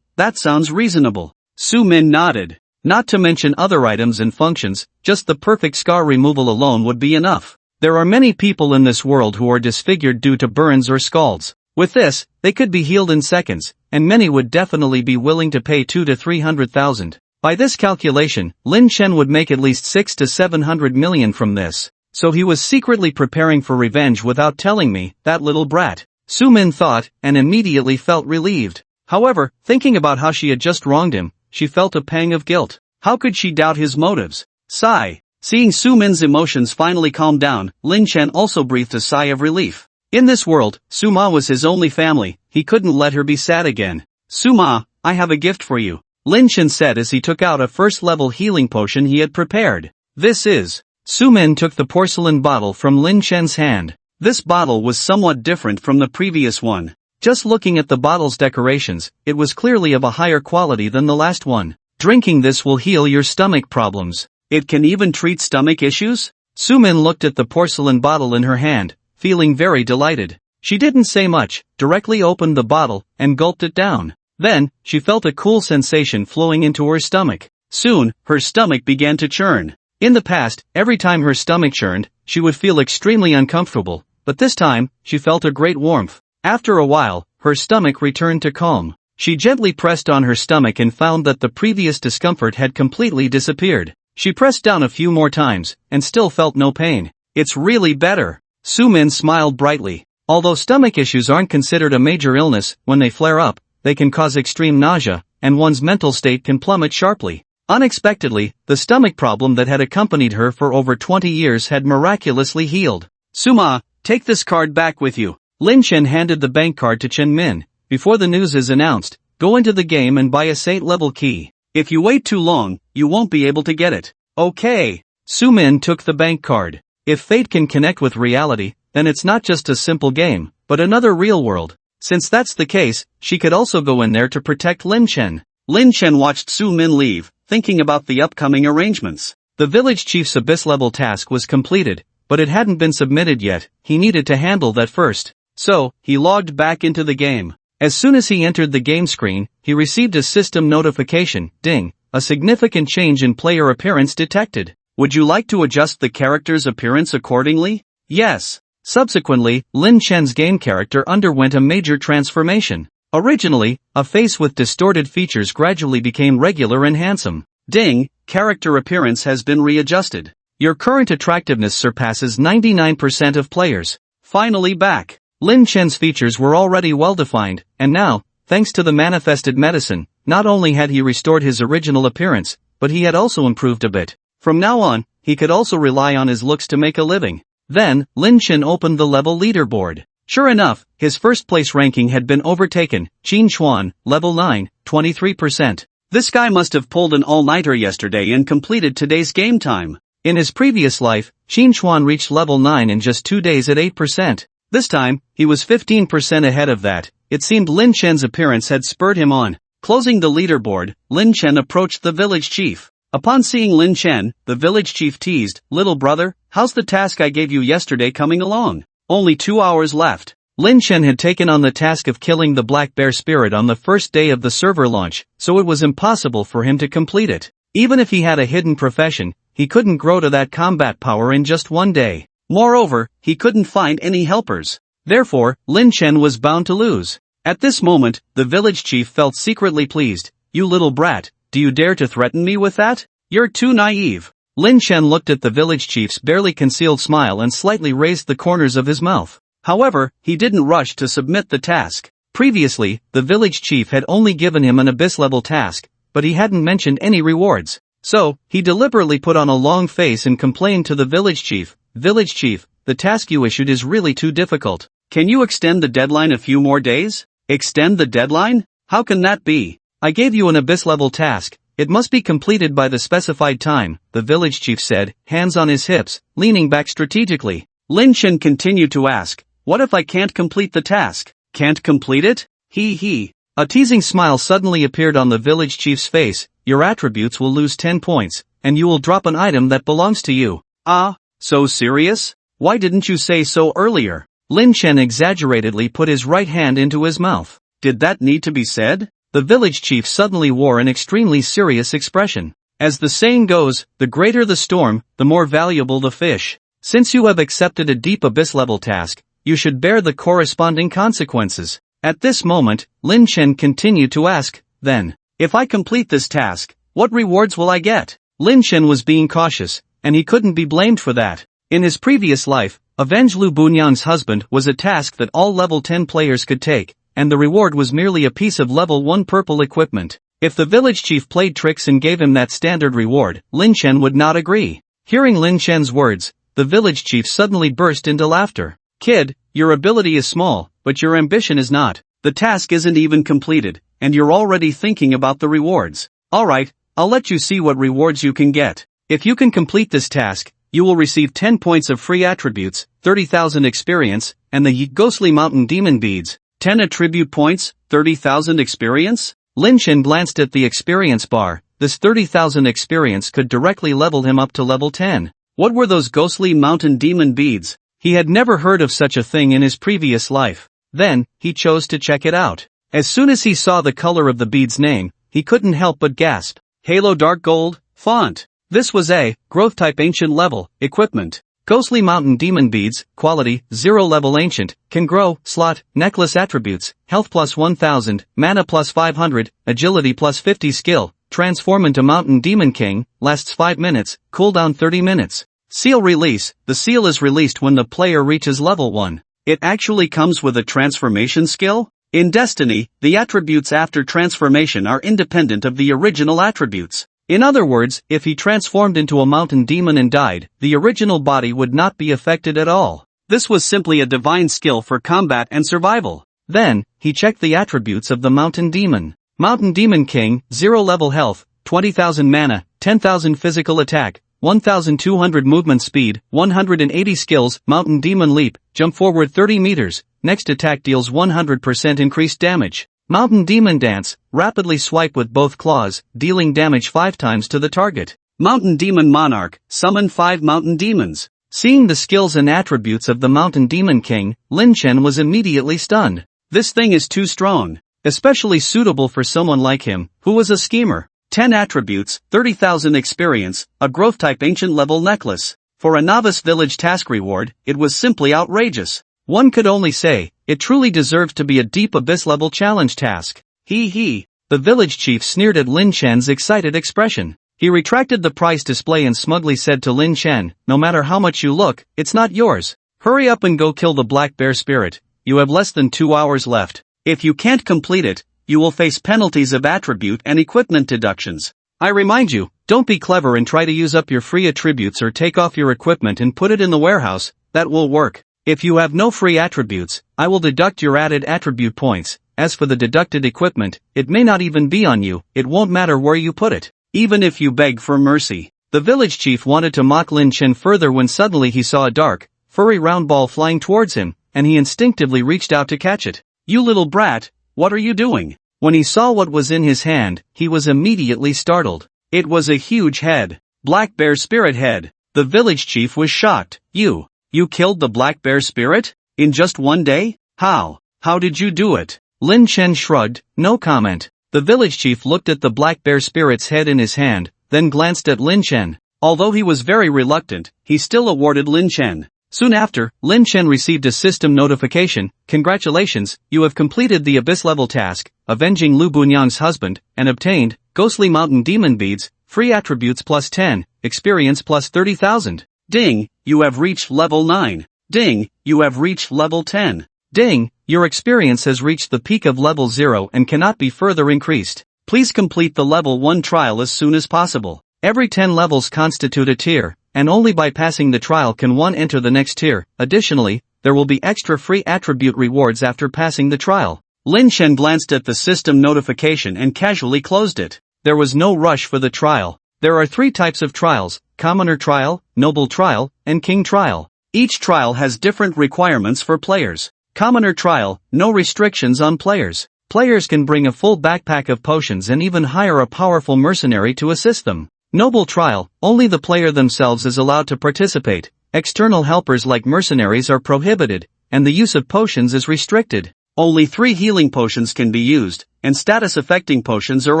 That sounds reasonable. Su-min nodded. Not to mention other items and functions, just the perfect scar removal alone would be enough. There are many people in this world who are disfigured due to burns or scalds. With this, they could be healed in seconds, and many would definitely be willing to pay 2 to 300,000. By this calculation, Lin Chen would make at least 6 to 700 million from this. So he was secretly preparing for revenge without telling me, that little brat. Su Min thought, and immediately felt relieved. However, thinking about how she had just wronged him, she felt a pang of guilt. How could she doubt his motives? Sigh. Seeing Su Min's emotions finally calm down, Lin Chen also breathed a sigh of relief. In this world, Su Ma was his only family, he couldn't let her be sad again. Su Ma, I have a gift for you, Lin Chen said as he took out a first-level healing potion he had prepared. This is. Su Min took the porcelain bottle from Lin Chen's hand. This bottle was somewhat different from the previous one. Just looking at the bottle's decorations, it was clearly of a higher quality than the last one. Drinking this will heal your stomach problems. It can even treat stomach issues? Su Min looked at the porcelain bottle in her hand, feeling very delighted. She didn't say much, directly opened the bottle, and gulped it down. Then, she felt a cool sensation flowing into her stomach. Soon, her stomach began to churn. In the past, every time her stomach churned, she would feel extremely uncomfortable, but this time, she felt a great warmth. After a while, her stomach returned to calm. She gently pressed on her stomach and found that the previous discomfort had completely disappeared. She pressed down a few more times, and still felt no pain. It's really better. Su Min smiled brightly. Although stomach issues aren't considered a major illness, when they flare up, they can cause extreme nausea, and one's mental state can plummet sharply. Unexpectedly, the stomach problem that had accompanied her for over 20 years had miraculously healed. Suma, take this card back with you. Lin Chen handed the bank card to Chen Min. Before the news is announced, go into the game and buy a Saint-level key. If you wait too long, you won't be able to get it. Okay. Su Min took the bank card. If fate can connect with reality, then it's not just a simple game, but another real world. Since that's the case, she could also go in there to protect Lin Chen. Lin Chen watched Su Min leave, thinking about the upcoming arrangements. The village chief's abyss-level task was completed, but it hadn't been submitted yet. He needed to handle that first. So, he logged back into the game. As soon as he entered the game screen, he received a system notification, ding, a significant change in player appearance detected. Would you like to adjust the character's appearance accordingly? Yes. Subsequently, Lin Chen's game character underwent a major transformation. Originally, a face with distorted features gradually became regular and handsome. Ding, character appearance has been readjusted. Your current attractiveness surpasses 99% of players. Finally back. Lin Chen's features were already well-defined, and now, thanks to the manifested medicine, not only had he restored his original appearance, but he had also improved a bit. From now on, he could also rely on his looks to make a living. Then, Lin Chen opened the level leaderboard. Sure enough, his first place ranking had been overtaken. Qin Chuan, level 9, 23%. This guy must have pulled an all-nighter yesterday and completed today's game time. In his previous life, Qin Chuan reached level 9 in just 2 days at 8%. This time, he was 15% ahead of that. It seemed Lin Chen's appearance had spurred him on. Closing the leaderboard, Lin Chen approached the village chief. Upon seeing Lin Chen, the village chief teased, "Little brother, how's the task I gave you yesterday coming along? Only 2 hours left." Lin Chen had taken on the task of killing the black bear spirit on the first day of the server launch, so it was impossible for him to complete it. Even if he had a hidden profession, he couldn't grow to that combat power in just 1 day. Moreover, he couldn't find any helpers. Therefore, Lin Chen was bound to lose. At this moment, the village chief felt secretly pleased. "You little brat, do you dare to threaten me with that? You're too naive." Lin Chen looked at the village chief's barely concealed smile and slightly raised the corners of his mouth. However, he didn't rush to submit the task. Previously, the village chief had only given him an abyss-level task, but he hadn't mentioned any rewards. So, he deliberately put on a long face and complained to the village chief, "Village chief, the task you issued is really too difficult. Can you extend the deadline a few more days?" "Extend the deadline? How can that be? I gave you an abyss-level task. It must be completed by the specified time," the village chief said, hands on his hips, leaning back strategically. Lin Chen continued to ask, "What if I can't complete the task?" "Can't complete it? He. A teasing smile suddenly appeared on the village chief's face. "Your attributes will lose 10 points, and you will drop an item that belongs to you." "Ah, so serious? Why didn't you say so earlier?" Lin Chen exaggeratedly put his right hand into his mouth. "Did that need to be said?" The village chief suddenly wore an extremely serious expression. As the saying goes, the greater the storm, the more valuable the fish. Since you have accepted a deep abyss level task, you should bear the corresponding consequences. At this moment, Lin Chen continued to ask, then, if I complete this task, what rewards will I get? Lin Chen was being cautious, and he couldn't be blamed for that. In his previous life, avenge Lu Bunyang's husband was a task that all level 10 players could take, and the reward was merely a piece of level 1 purple equipment. If the village chief played tricks and gave him that standard reward, Lin Chen would not agree. Hearing Lin Chen's words, the village chief suddenly burst into laughter. Kid, your ability is small, but your ambition is not. The task isn't even completed, and you're already thinking about the rewards. Alright, I'll let you see what rewards you can get. If you can complete this task, you will receive 10 points of free attributes, 30,000 experience, and the ghostly mountain demon beads. 10 attribute points, 30,000 experience? Lin Chen glanced at the experience bar. This 30,000 experience could directly level him up to level 10. What were those ghostly mountain demon beads? He had never heard of such a thing in his previous life. Then, he chose to check it out. As soon as he saw the color of the bead's name, he couldn't help but gasp. Halo Dark Gold, Font. This was a growth type ancient level equipment. Ghostly mountain demon beads, quality, 0 level ancient, can grow, slot, necklace attributes, health plus 1000, mana plus 500, agility plus 50 skill, transform into mountain demon king, lasts 5 minutes, cooldown 30 minutes. Seal release, the seal is released when the player reaches level 1. It actually comes with a transformation skill? In Destiny, the attributes after transformation are independent of the original attributes. In other words, if he transformed into a mountain demon and died, the original body would not be affected at all. This was simply a divine skill for combat and survival. Then, he checked the attributes of the mountain demon. Mountain Demon King, 0 level health, 20,000 mana, 10,000 physical attack, 1,200 movement speed, 180 skills, Mountain Demon Leap, jump forward 30 meters, next attack deals 100% increased damage. Mountain Demon Dance, rapidly swipe with both claws, dealing damage 5 times to the target. Mountain Demon Monarch, summon 5 mountain demons. Seeing the skills and attributes of the Mountain Demon King, Lin Chen was immediately stunned. This thing is too strong. Especially suitable for someone like him, who was a schemer. 10 attributes, 30,000 experience, a growth type ancient level necklace. For a novice village task reward, it was simply outrageous. One could only say, it truly deserves to be a deep abyss level challenge task. The village chief sneered at Lin Chen's excited expression. He retracted the price display and smugly said to Lin Chen, no matter how much you look, it's not yours. Hurry up and go kill the black bear spirit. You have less than 2 hours left. If you can't complete it, you will face penalties of attribute and equipment deductions. I remind you, don't be clever and try to use up your free attributes or take off your equipment and put it in the warehouse. That will work. If you have no free attributes, I will deduct your added attribute points. As for the deducted equipment, it may not even be on you, it won't matter where you put it, even if you beg for mercy. The village chief wanted to mock Lin Chen further when suddenly he saw a dark, furry round ball flying towards him, and he instinctively reached out to catch it. You little brat, what are you doing? When he saw what was in his hand, he was immediately startled. It was a huge head. Black bear spirit head. The village chief was shocked. You killed the black bear spirit? In just one day? How did you do it? Lin Chen shrugged, no comment. The village chief looked at the black bear spirit's head in his hand, then glanced at Lin Chen. Although he was very reluctant, he still awarded Lin Chen. Soon after, Lin Chen received a system notification. Congratulations, you have completed the abyss level task, avenging Lu Bunyang's husband, and obtained ghostly mountain demon beads, free attributes plus 10, experience plus 30,000. Ding, you have reached level 9. Ding, you have reached level 10. Ding, your experience has reached the peak of level 0 and cannot be further increased. Please complete the level 1 trial as soon as possible. Every 10 levels constitute a tier, and only by passing the trial can one enter the next tier. Additionally, there will be extra free attribute rewards after passing the trial. Lin Chen glanced at the system notification and casually closed it. There was no rush for the trial. There are 3 types of trials: Commoner Trial, Noble Trial, and King Trial. Each trial has different requirements for players. Commoner Trial, no restrictions on players. Players can bring a full backpack of potions and even hire a powerful mercenary to assist them. Noble Trial, only the player themselves is allowed to participate. External helpers like mercenaries are prohibited, and the use of potions is restricted. Only 3 healing potions can be used, and status-affecting potions are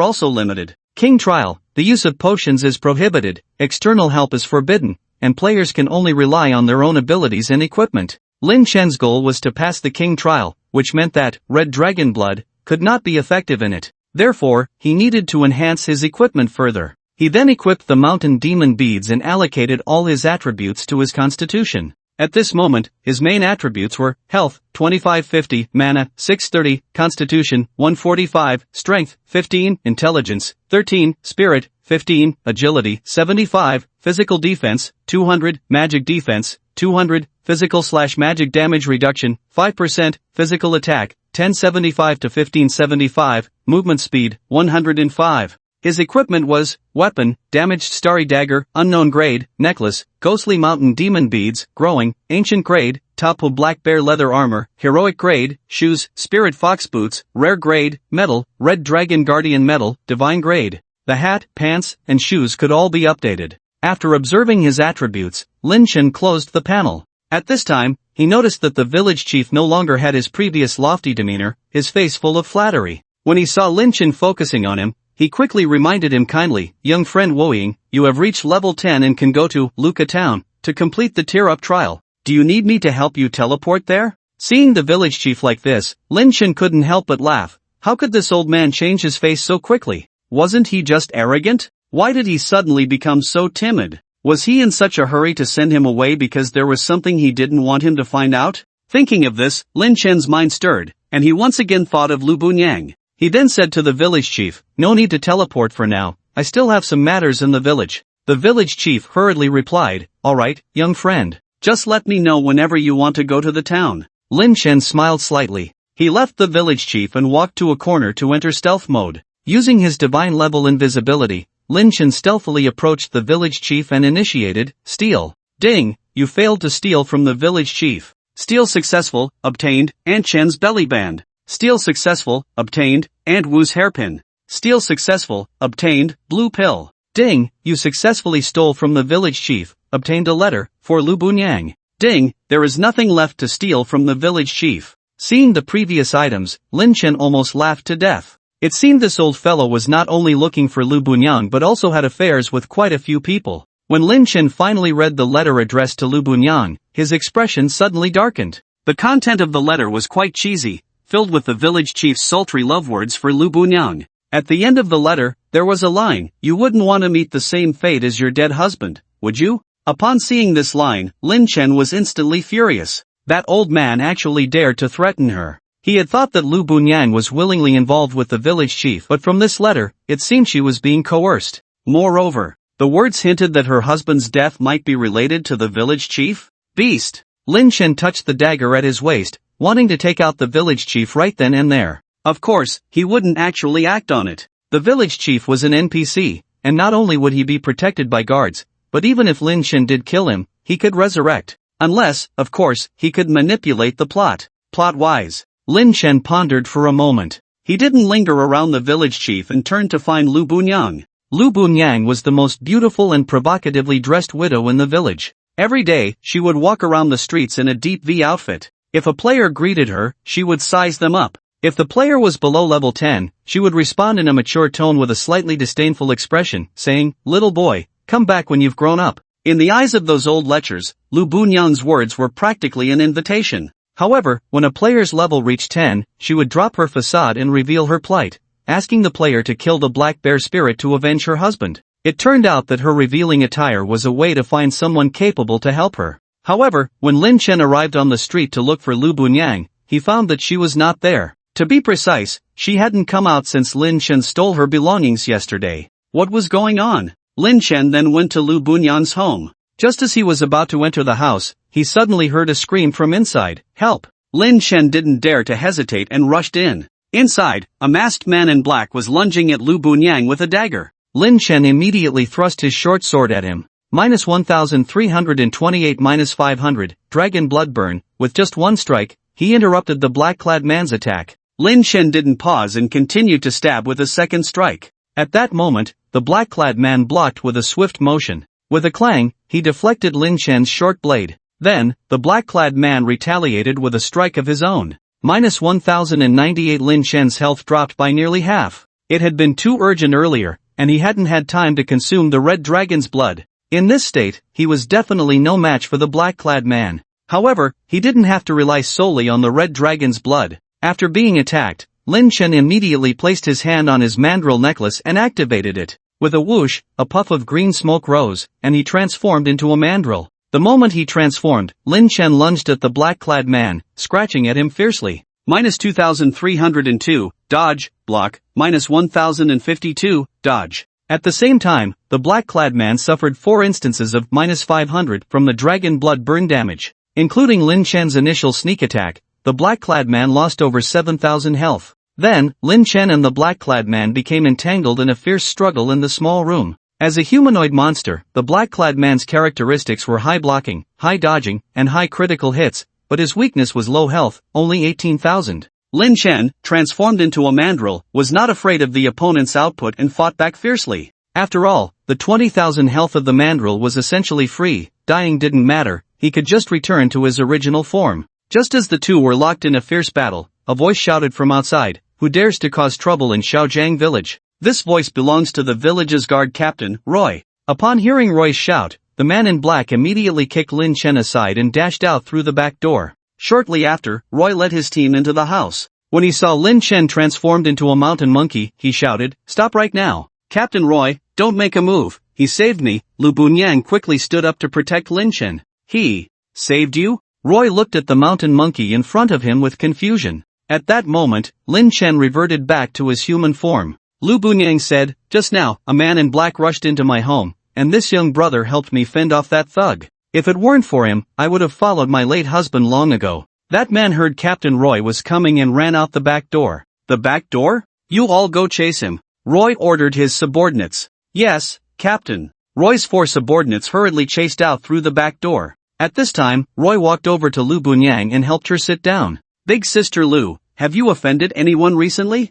also limited. King Trial, the use of potions is prohibited, external help is forbidden, and players can only rely on their own abilities and equipment. Lin Chen's goal was to pass the King Trial, which meant that red dragon blood could not be effective in it. Therefore, he needed to enhance his equipment further. He then equipped the mountain demon beads and allocated all his attributes to his constitution. At this moment, his main attributes were health 2550, mana 630, constitution 145, strength 15, intelligence 13, spirit 15, agility 75, physical defense 200, magic defense 200, physical/magic damage reduction 5%, physical attack 1075 to 1575, movement speed 105. His equipment was weapon, damaged starry dagger, unknown grade, necklace, ghostly mountain demon beads, growing, ancient grade, Tapu black bear leather armor, heroic grade, shoes, spirit fox boots, rare grade, metal, red dragon guardian metal, divine grade. The hat, pants, and shoes could all be updated. After observing his attributes, Lin Chen closed the panel. At this time, he noticed that the village chief no longer had his previous lofty demeanor, his face full of flattery. When he saw Lin Chen focusing on him, he quickly reminded him kindly, "Young friend Woying, you have reached level 10 and can go to Luca Town to complete the tier-up trial. Do you need me to help you teleport there?" Seeing the village chief like this, Lin Chen couldn't help but laugh. How could this old man change his face so quickly? Wasn't he just arrogant? Why did he suddenly become so timid? Was he in such a hurry to send him away because there was something he didn't want him to find out? Thinking of this, Lin Chen's mind stirred, and he once again thought of Lu Bunyang. He then said to the village chief, "No need to teleport for now, I still have some matters in the village." The village chief hurriedly replied, "Alright, young friend. Just let me know whenever you want to go to the town." Lin Chen smiled slightly. He left the village chief and walked to a corner to enter stealth mode. Using his divine level invisibility, Lin Chen stealthily approached the village chief and initiated, steal. Ding, you failed to steal from the village chief. Steal successful, obtained, Ant Chen's belly band. Steal successful, obtained, Ant Wu's hairpin. Steal successful, obtained, blue pill. Ding, you successfully stole from the village chief, obtained a letter, for Lu Bunyang. Ding, there is nothing left to steal from the village chief. Seeing the previous items, Lin Chen almost laughed to death. It seemed this old fellow was not only looking for Lu Bunyang but also had affairs with quite a few people. When Lin Chen finally read the letter addressed to Lu Bunyang, his expression suddenly darkened. The content of the letter was quite cheesy, filled with the village chief's sultry love words for Lu Bunyang. At the end of the letter, there was a line, "You wouldn't want to meet the same fate as your dead husband, would you?" Upon seeing this line, Lin Chen was instantly furious. That old man actually dared to threaten her. He had thought that Lu Bunyang was willingly involved with the village chief, but from this letter, it seemed she was being coerced. Moreover, the words hinted that her husband's death might be related to the village chief. Beast! Lin Chen touched the dagger at his waist, wanting to take out the village chief right then and there. Of course, he wouldn't actually act on it. The village chief was an NPC, and not only would he be protected by guards, but even if Lin Chen did kill him, he could resurrect. Unless, of course, he could manipulate the plot. Plot-wise. Lin Chen pondered for a moment. He didn't linger around the village chief and turned to find Lu Bunyang. Lu Bunyang was the most beautiful and provocatively dressed widow in the village. Every day, she would walk around the streets in a deep V outfit. If a player greeted her, she would size them up. If the player was below level 10, she would respond in a mature tone with a slightly disdainful expression, saying, "Little boy, come back when you've grown up." In the eyes of those old lechers, Lu Bunyang's words were practically an invitation. However, when a player's level reached 10, she would drop her facade and reveal her plight, asking the player to kill the black bear spirit to avenge her husband. It turned out that her revealing attire was a way to find someone capable to help her. However, when Lin Chen arrived on the street to look for Lu Bunyang, he found that she was not there. To be precise, she hadn't come out since Lin Chen stole her belongings yesterday. What was going on? Lin Chen then went to Lu Bunyang's home. Just as he was about to enter the house, he suddenly heard a scream from inside, "Help!" Lin Chen didn't dare to hesitate and rushed in. Inside, a masked man in black was lunging at Lu Bunyang with a dagger. Lin Chen immediately thrust his short sword at him. -1328 -500, Dragon Bloodburn. With just one strike, he interrupted the black-clad man's attack. Lin Chen didn't pause and continued to stab with a second strike. At that moment, the black-clad man blocked with a swift motion. With a clang, he deflected Lin Chen's short blade. Then, the black-clad man retaliated with a strike of his own. -1098 Lin Chen's health dropped by nearly half. It had been too urgent earlier, and he hadn't had time to consume the red dragon's blood. In this state, he was definitely no match for the black-clad man. However, he didn't have to rely solely on the red dragon's blood. After being attacked, Lin Chen immediately placed his hand on his mandrill necklace and activated it. With a whoosh, a puff of green smoke rose, and he transformed into a mandrill. The moment he transformed, Lin Chen lunged at the black-clad man, scratching at him fiercely. -2302, dodge, block, -1052, dodge. At the same time, the black-clad man suffered 4 instances of -500 from the dragon blood burn damage. Including Lin Chen's initial sneak attack, the black-clad man lost over 7,000 health. Then, Lin Chen and the black-clad man became entangled in a fierce struggle in the small room. As a humanoid monster, the black-clad man's characteristics were high blocking, high dodging, and high critical hits, but his weakness was low health, only 18,000. Lin Chen, transformed into a mandrill, was not afraid of the opponent's output and fought back fiercely. After all, the 20,000 health of the mandrill was essentially free, dying didn't matter, he could just return to his original form. Just as the two were locked in a fierce battle, a voice shouted from outside, "Who dares to cause trouble in Xiaojiang village?" This voice belongs to the village's guard captain, Roy. Upon hearing Roy's shout, the man in black immediately kicked Lin Chen aside and dashed out through the back door. Shortly after, Roy led his team into the house. When he saw Lin Chen transformed into a mountain monkey, he shouted, "Stop right now. Captain Roy, don't make a move, he saved me." Lu Bunyang quickly stood up to protect Lin Chen. "He saved you?" Roy looked at the mountain monkey in front of him with confusion. At that moment, Lin Chen reverted back to his human form. Lu Bunyang said, "Just now, a man in black rushed into my home, and this young brother helped me fend off that thug. If it weren't for him, I would have followed my late husband long ago." That man heard Captain Roy was coming and ran out the back door. "The back door? You all go chase him," Roy ordered his subordinates. "Yes, Captain." Roy's 4 subordinates hurriedly chased out through the back door. At this time, Roy walked over to Lu Bunyang and helped her sit down. "Big sister Lu, have you offended anyone recently?"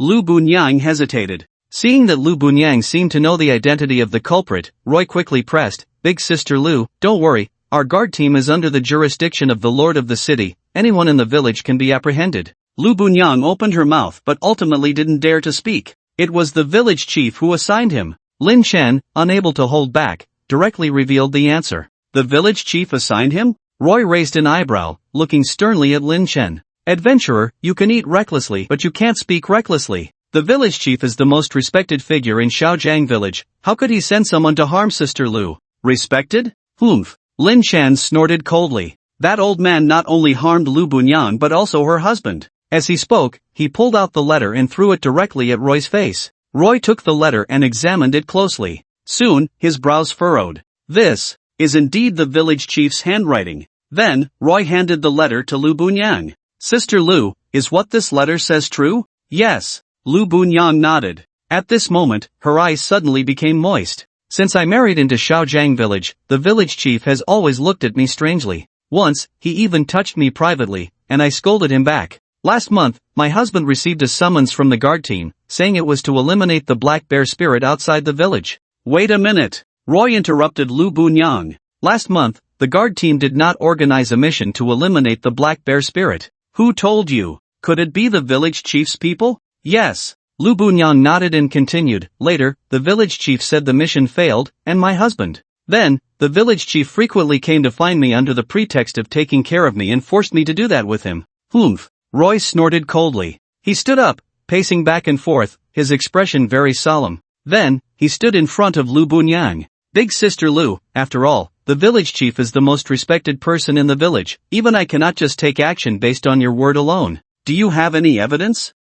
Lu Bunyang hesitated. Seeing that Lu Bunyang seemed to know the identity of the culprit, Roy quickly pressed, "Big sister Lu, don't worry, our guard team is under the jurisdiction of the lord of the city, anyone in the village can be apprehended." Lu Bunyang opened her mouth but ultimately didn't dare to speak. It was the village chief who assigned him. Lin Chen, unable to hold back, directly revealed the answer. "The village chief assigned him?" Roy raised an eyebrow, looking sternly at Lin Chen. "Adventurer, you can eat recklessly but you can't speak recklessly. The village chief is the most respected figure in Xiaojiang village, how could he send someone to harm Sister Lu?" "Respected? Humph." Lin Chen snorted coldly. "That old man not only harmed Lu Bunyang but also her husband." As he spoke, he pulled out the letter and threw it directly at Roy's face. Roy took the letter and examined it closely. Soon, his brows furrowed. "This is indeed the village chief's handwriting." Then, Roy handed the letter to Lu Bunyang. "Sister Lu, is what this letter says true?" "Yes." Lu Bunyang nodded. At this moment, her eyes suddenly became moist. "Since I married into Xiaojiang village, the village chief has always looked at me strangely. Once, he even touched me privately, and I scolded him back. Last month, my husband received a summons from the guard team, saying it was to eliminate the black bear spirit outside the village." "Wait a minute," Roy interrupted Lu Bunyang. "Last month, the guard team did not organize a mission to eliminate the black bear spirit. Who told you? Could it be the village chief's people?" "Yes." Lu Bunyang nodded and continued. "Later, the village chief said the mission failed, and my husband. Then, the village chief frequently came to find me under the pretext of taking care of me and forced me to do that with him." "Humph." Roy snorted coldly. He stood up, pacing back and forth, his expression very solemn. Then, he stood in front of Lu Bunyang. "Big sister Lu, after all, the village chief is the most respected person in the village. Even I cannot just take action based on your word alone. Do you have any evidence?"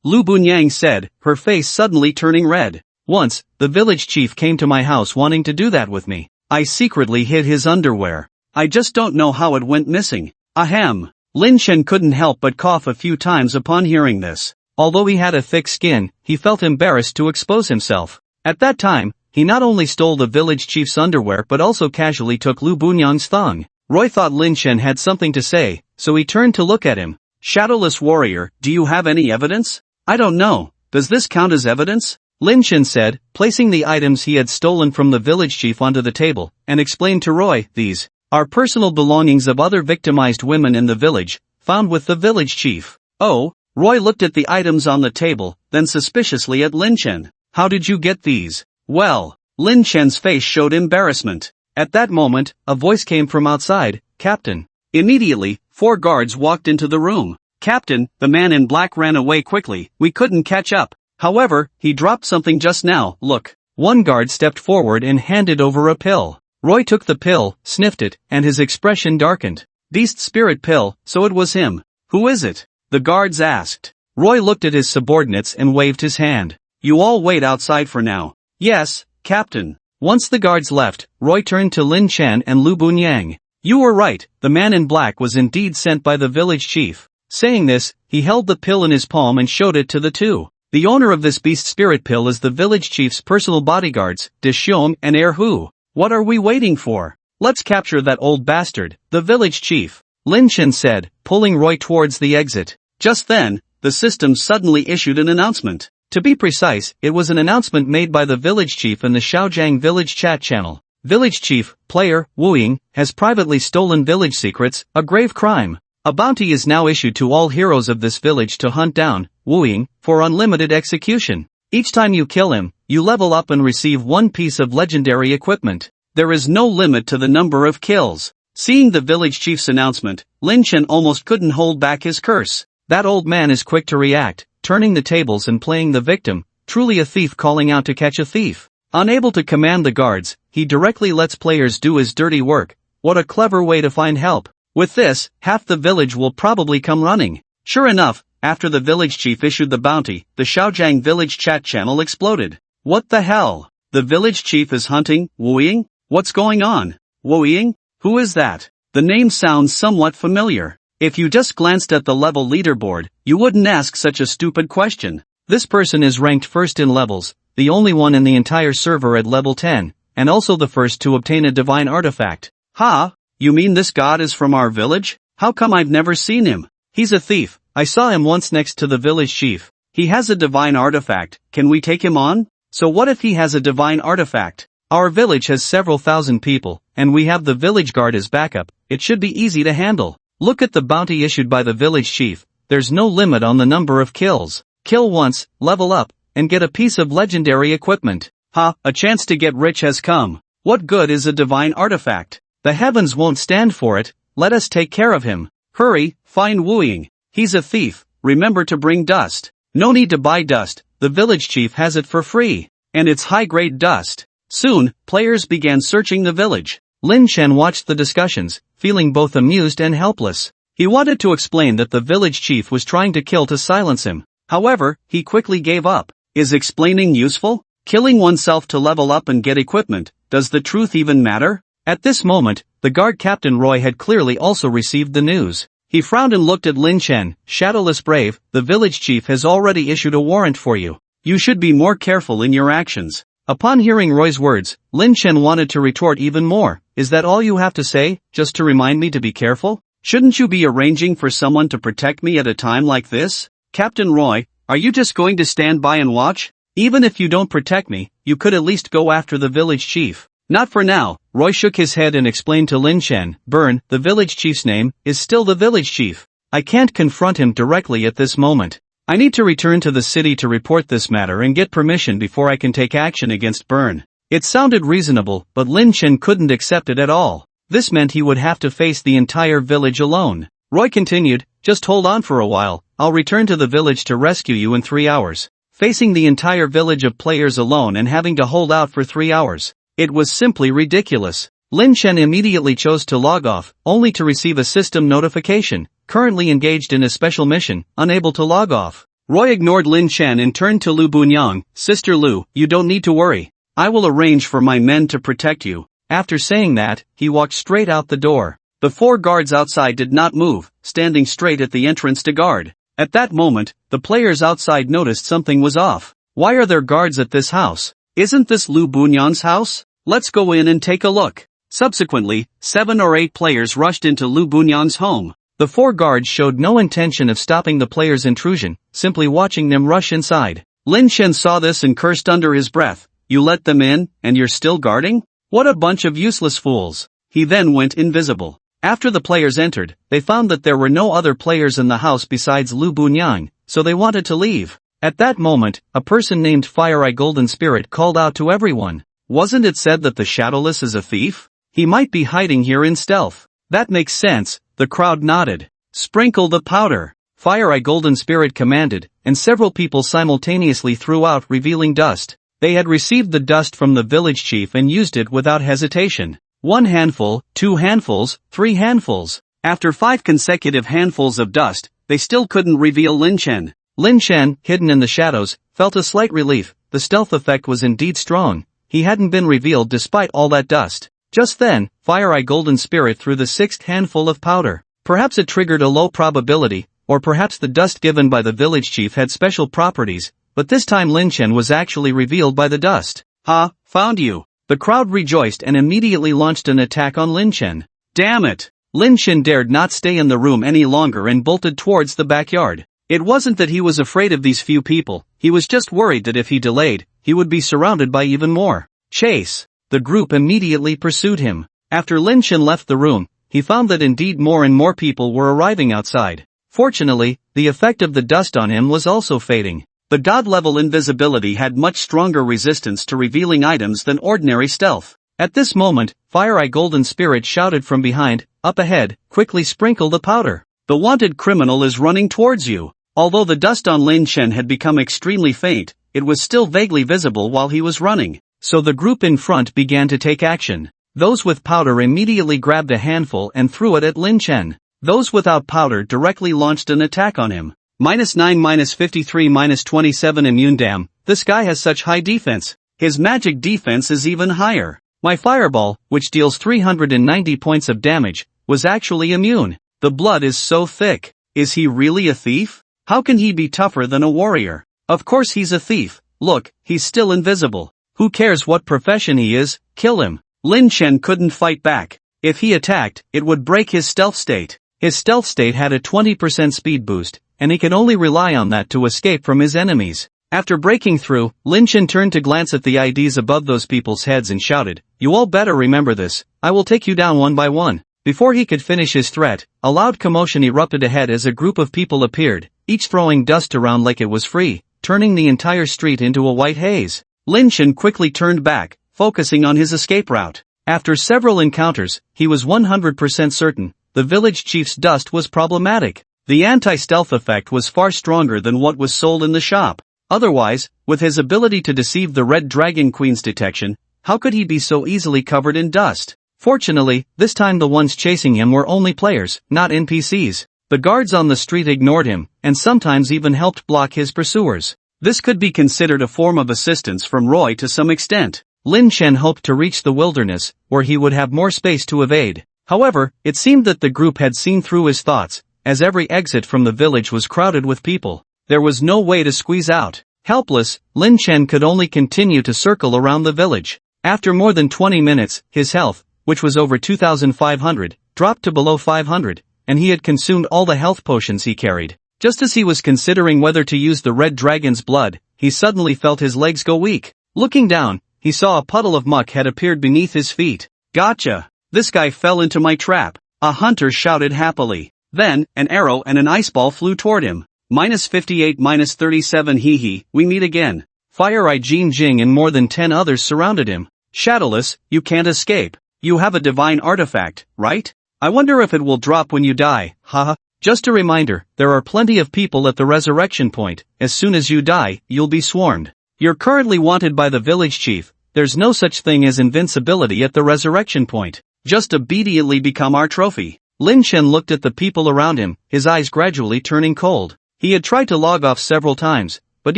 Lu Bunyang said, her face suddenly turning red. "Once, the village chief came to my house wanting to do that with me. I secretly hid his underwear. I just don't know how it went missing." Ahem. Lin Chen couldn't help but cough a few times upon hearing this. Although he had a thick skin, he felt embarrassed to expose himself. At that time, he not only stole the village chief's underwear but also casually took Lu Bunyang's thong. Roy thought Lin Chen had something to say, so he turned to look at him. "Shadowless warrior, do you have any evidence?" "I don't know. Does this count as evidence?" Lin Chen said, placing the items he had stolen from the village chief onto the table, and explained to Roy, "These are personal belongings of other victimized women in the village, found with the village chief." "Oh?" Roy looked at the items on the table, then suspiciously at Lin Chen. How did you get these? Well, Lin Chen's face showed embarrassment. At that moment, a voice came from outside, Captain. Immediately, 4 guards walked into the room. Captain, the man in black ran away quickly, we couldn't catch up. However, he dropped something just now, look. One guard stepped forward and handed over a pill. Roy took the pill, sniffed it, and his expression darkened. Beast spirit pill, so it was him. Who is it? The guards asked. Roy looked at his subordinates and waved his hand. You all wait outside for now. Yes, Captain. Once the guards left, Roy turned to Lin Chen and Lu Bunyang. You were right, the man in black was indeed sent by the village chief. Saying this, he held the pill in his palm and showed it to the two. The owner of this beast spirit pill is the village chief's personal bodyguards, De Xiong and Er Hu. What are we waiting for? Let's capture that old bastard, the village chief, Lin Chen said, pulling Roy towards the exit. Just then, the system suddenly issued an announcement. To be precise, it was an announcement made by the village chief in the Shaojiang village chat channel. Village chief, player, Wu Ying, has privately stolen village secrets, a grave crime. A bounty is now issued to all heroes of this village to hunt down Wu Ying for unlimited execution. Each time you kill him, you level up and receive 1 piece of legendary equipment. There is no limit to the number of kills. Seeing the village chief's announcement, Lin Chen almost couldn't hold back his curse. That old man is quick to react, turning the tables and playing the victim, truly a thief calling out to catch a thief. Unable to command the guards, he directly lets players do his dirty work. What a clever way to find help. With this, half the village will probably come running. Sure enough, after the village chief issued the bounty, the Shaojiang village chat channel exploded. What the hell? The village chief is hunting Wu Ying? What's going on? Wu Ying? Who is that? The name sounds somewhat familiar. If you just glanced at the level leaderboard, you wouldn't ask such a stupid question. This person is ranked first in levels, the only one in the entire server at level 10, and also the first to obtain a divine artifact. Ha? You mean this god is from our village? How come I've never seen him? He's a thief. I saw him once next to the village chief. He has a divine artifact. Can we take him on? So what if he has a divine artifact? Our village has several thousand people, and we have the village guard as backup. It should be easy to handle. Look at the bounty issued by the village chief. There's no limit on the number of kills. Kill once, level up, and get a piece of legendary equipment. Ha, a chance to get rich has come. What good is a divine artifact? The heavens won't stand for it. Let us take care of him. Hurry, find Wu Ying. He's a thief. Remember to bring dust. No need to buy dust. The village chief has it for free. And it's high-grade dust. Soon, players began searching the village. Lin Chen watched the discussions, feeling both amused and helpless. He wanted to explain that the village chief was trying to kill to silence him. However, he quickly gave up. Is explaining useful? Killing oneself to level up and get equipment, does the truth even matter? At this moment, the guard captain Roy had clearly also received the news. He frowned and looked at Lin Chen. Shadowless brave, the village chief has already issued a warrant for you. You should be more careful in your actions. Upon hearing Roy's words, Lin Chen wanted to retort even more. Is that all you have to say, just to remind me to be careful? Shouldn't you be arranging for someone to protect me at a time like this? Captain Roy, are you just going to stand by and watch? Even if you don't protect me, you could at least go after the village chief. Not for now. Roy shook his head and explained to Lin Chen, Burn, the village chief's name, is still the village chief. I can't confront him directly at this moment. I need to return to the city to report this matter and get permission before I can take action against Burn. It sounded reasonable, but Lin Chen couldn't accept it at all. This meant he would have to face the entire village alone. Roy continued, just hold on for a while, I'll return to the village to rescue you in 3 hours. Facing the entire village of players alone and having to hold out for 3 hours. It was simply ridiculous. Lin Chen immediately chose to log off, only to receive a system notification, currently engaged in a special mission, unable to log off. Roy ignored Lin Chen and turned to Lu Bunyang, Sister Lu, you don't need to worry. I will arrange for my men to protect you. After saying that, he walked straight out the door. The 4 guards outside did not move, standing straight at the entrance to guard. At that moment, the players outside noticed something was off. Why are there guards at this house? Isn't this Lu Bunyang's house? Let's go in and take a look. Subsequently, 7 or 8 players rushed into Lu Bunyang's home. The 4 guards showed no intention of stopping the players' intrusion, simply watching them rush inside. Lin Chen saw this and cursed under his breath. You let them in, and you're still guarding? What a bunch of useless fools. He then went invisible. After the players entered, they found that there were no other players in the house besides Lu Bunyang, so they wanted to leave. At that moment, a person named Fire-Eye Golden Spirit called out to everyone. Wasn't it said that the Shadowless is a thief? He might be hiding here in stealth. That makes sense, the crowd nodded. Sprinkle the powder, Fire-Eye Golden Spirit commanded, and several people simultaneously threw out revealing dust. They had received the dust from the village chief and used it without hesitation. 1 handful, 2 handfuls, 3 handfuls. After 5 consecutive handfuls of dust, they still couldn't reveal Lin Chen. Lin Chen, hidden in the shadows, felt a slight relief. The stealth effect was indeed strong. He hadn't been revealed despite all that dust. Just then, Fire-Eye Golden Spirit threw the 6th handful of powder. Perhaps it triggered a low probability, or perhaps the dust given by the village chief had special properties, but this time Lin Chen was actually revealed by the dust. Ha, found you. The crowd rejoiced and immediately launched an attack on Lin Chen. Damn it! Lin Chen dared not stay in the room any longer and bolted towards the backyard. It wasn't that he was afraid of these few people, he was just worried that if he delayed, he would be surrounded by even more. Chase! The group immediately pursued him. After Lin Chen left the room, he found that indeed more and more people were arriving outside. Fortunately, the effect of the dust on him was also fading. The god-level invisibility had much stronger resistance to revealing items than ordinary stealth. At this moment, Fire-Eye Golden Spirit shouted from behind, up ahead, quickly sprinkle the powder. The wanted criminal is running towards you. Although the dust on Lin Chen had become extremely faint, it was still vaguely visible while he was running. So the group in front began to take action. Those with powder immediately grabbed a handful and threw it at Lin Chen. Those without powder directly launched an attack on him. -9, -53, -27 immune. Damn, this guy has such high defense. His magic defense is even higher. My fireball, which deals 390 points of damage, was actually immune. The blood is so thick. Is he really a thief? How can he be tougher than a warrior? Of course he's a thief. Look, he's still invisible. Who cares what profession he is, kill him. Lin Chen couldn't fight back. If he attacked, it would break his stealth state. His stealth state had a 20% speed boost, and he could only rely on that to escape from his enemies. After breaking through, Lin Chen turned to glance at the IDs above those people's heads and shouted, "You all better remember this, I will take you down one by one." Before he could finish his threat, a loud commotion erupted ahead as a group of people appeared, each throwing dust around like it was free, turning the entire street into a white haze. Lin Chen quickly turned back, focusing on his escape route. After several encounters, he was 100% certain, the village chief's dust was problematic. The anti-stealth effect was far stronger than what was sold in the shop. Otherwise, with his ability to deceive the Red Dragon Queen's detection, how could he be so easily covered in dust? Fortunately, this time the ones chasing him were only players, not NPCs. The guards on the street ignored him, and sometimes even helped block his pursuers. This could be considered a form of assistance from Roy to some extent. Lin Chen hoped to reach the wilderness, where he would have more space to evade. However, it seemed that the group had seen through his thoughts, as every exit from the village was crowded with people. There was no way to squeeze out. Helpless, Lin Chen could only continue to circle around the village. After more than 20 minutes, his health, which was over 2,500, dropped to below 500, and he had consumed all the health potions he carried. Just as he was considering whether to use the red dragon's blood, he suddenly felt his legs go weak. Looking down, he saw a puddle of muck had appeared beneath his feet. Gotcha! This guy fell into my trap. A hunter shouted happily. Then, an arrow and an ice ball flew toward him. -58, -37 hee hee, we meet again. Fire-Eye Jin Jing and more than 10 others surrounded him. Shadowless, you can't escape. You have a divine artifact, right? I wonder if it will drop when you die, haha. Just a reminder, there are plenty of people at the resurrection point. As soon as you die, you'll be swarmed. You're currently wanted by the village chief. There's no such thing as invincibility at the resurrection point. Just obediently become our trophy. Lin Chen looked at the people around him, his eyes gradually turning cold. He had tried to log off several times, but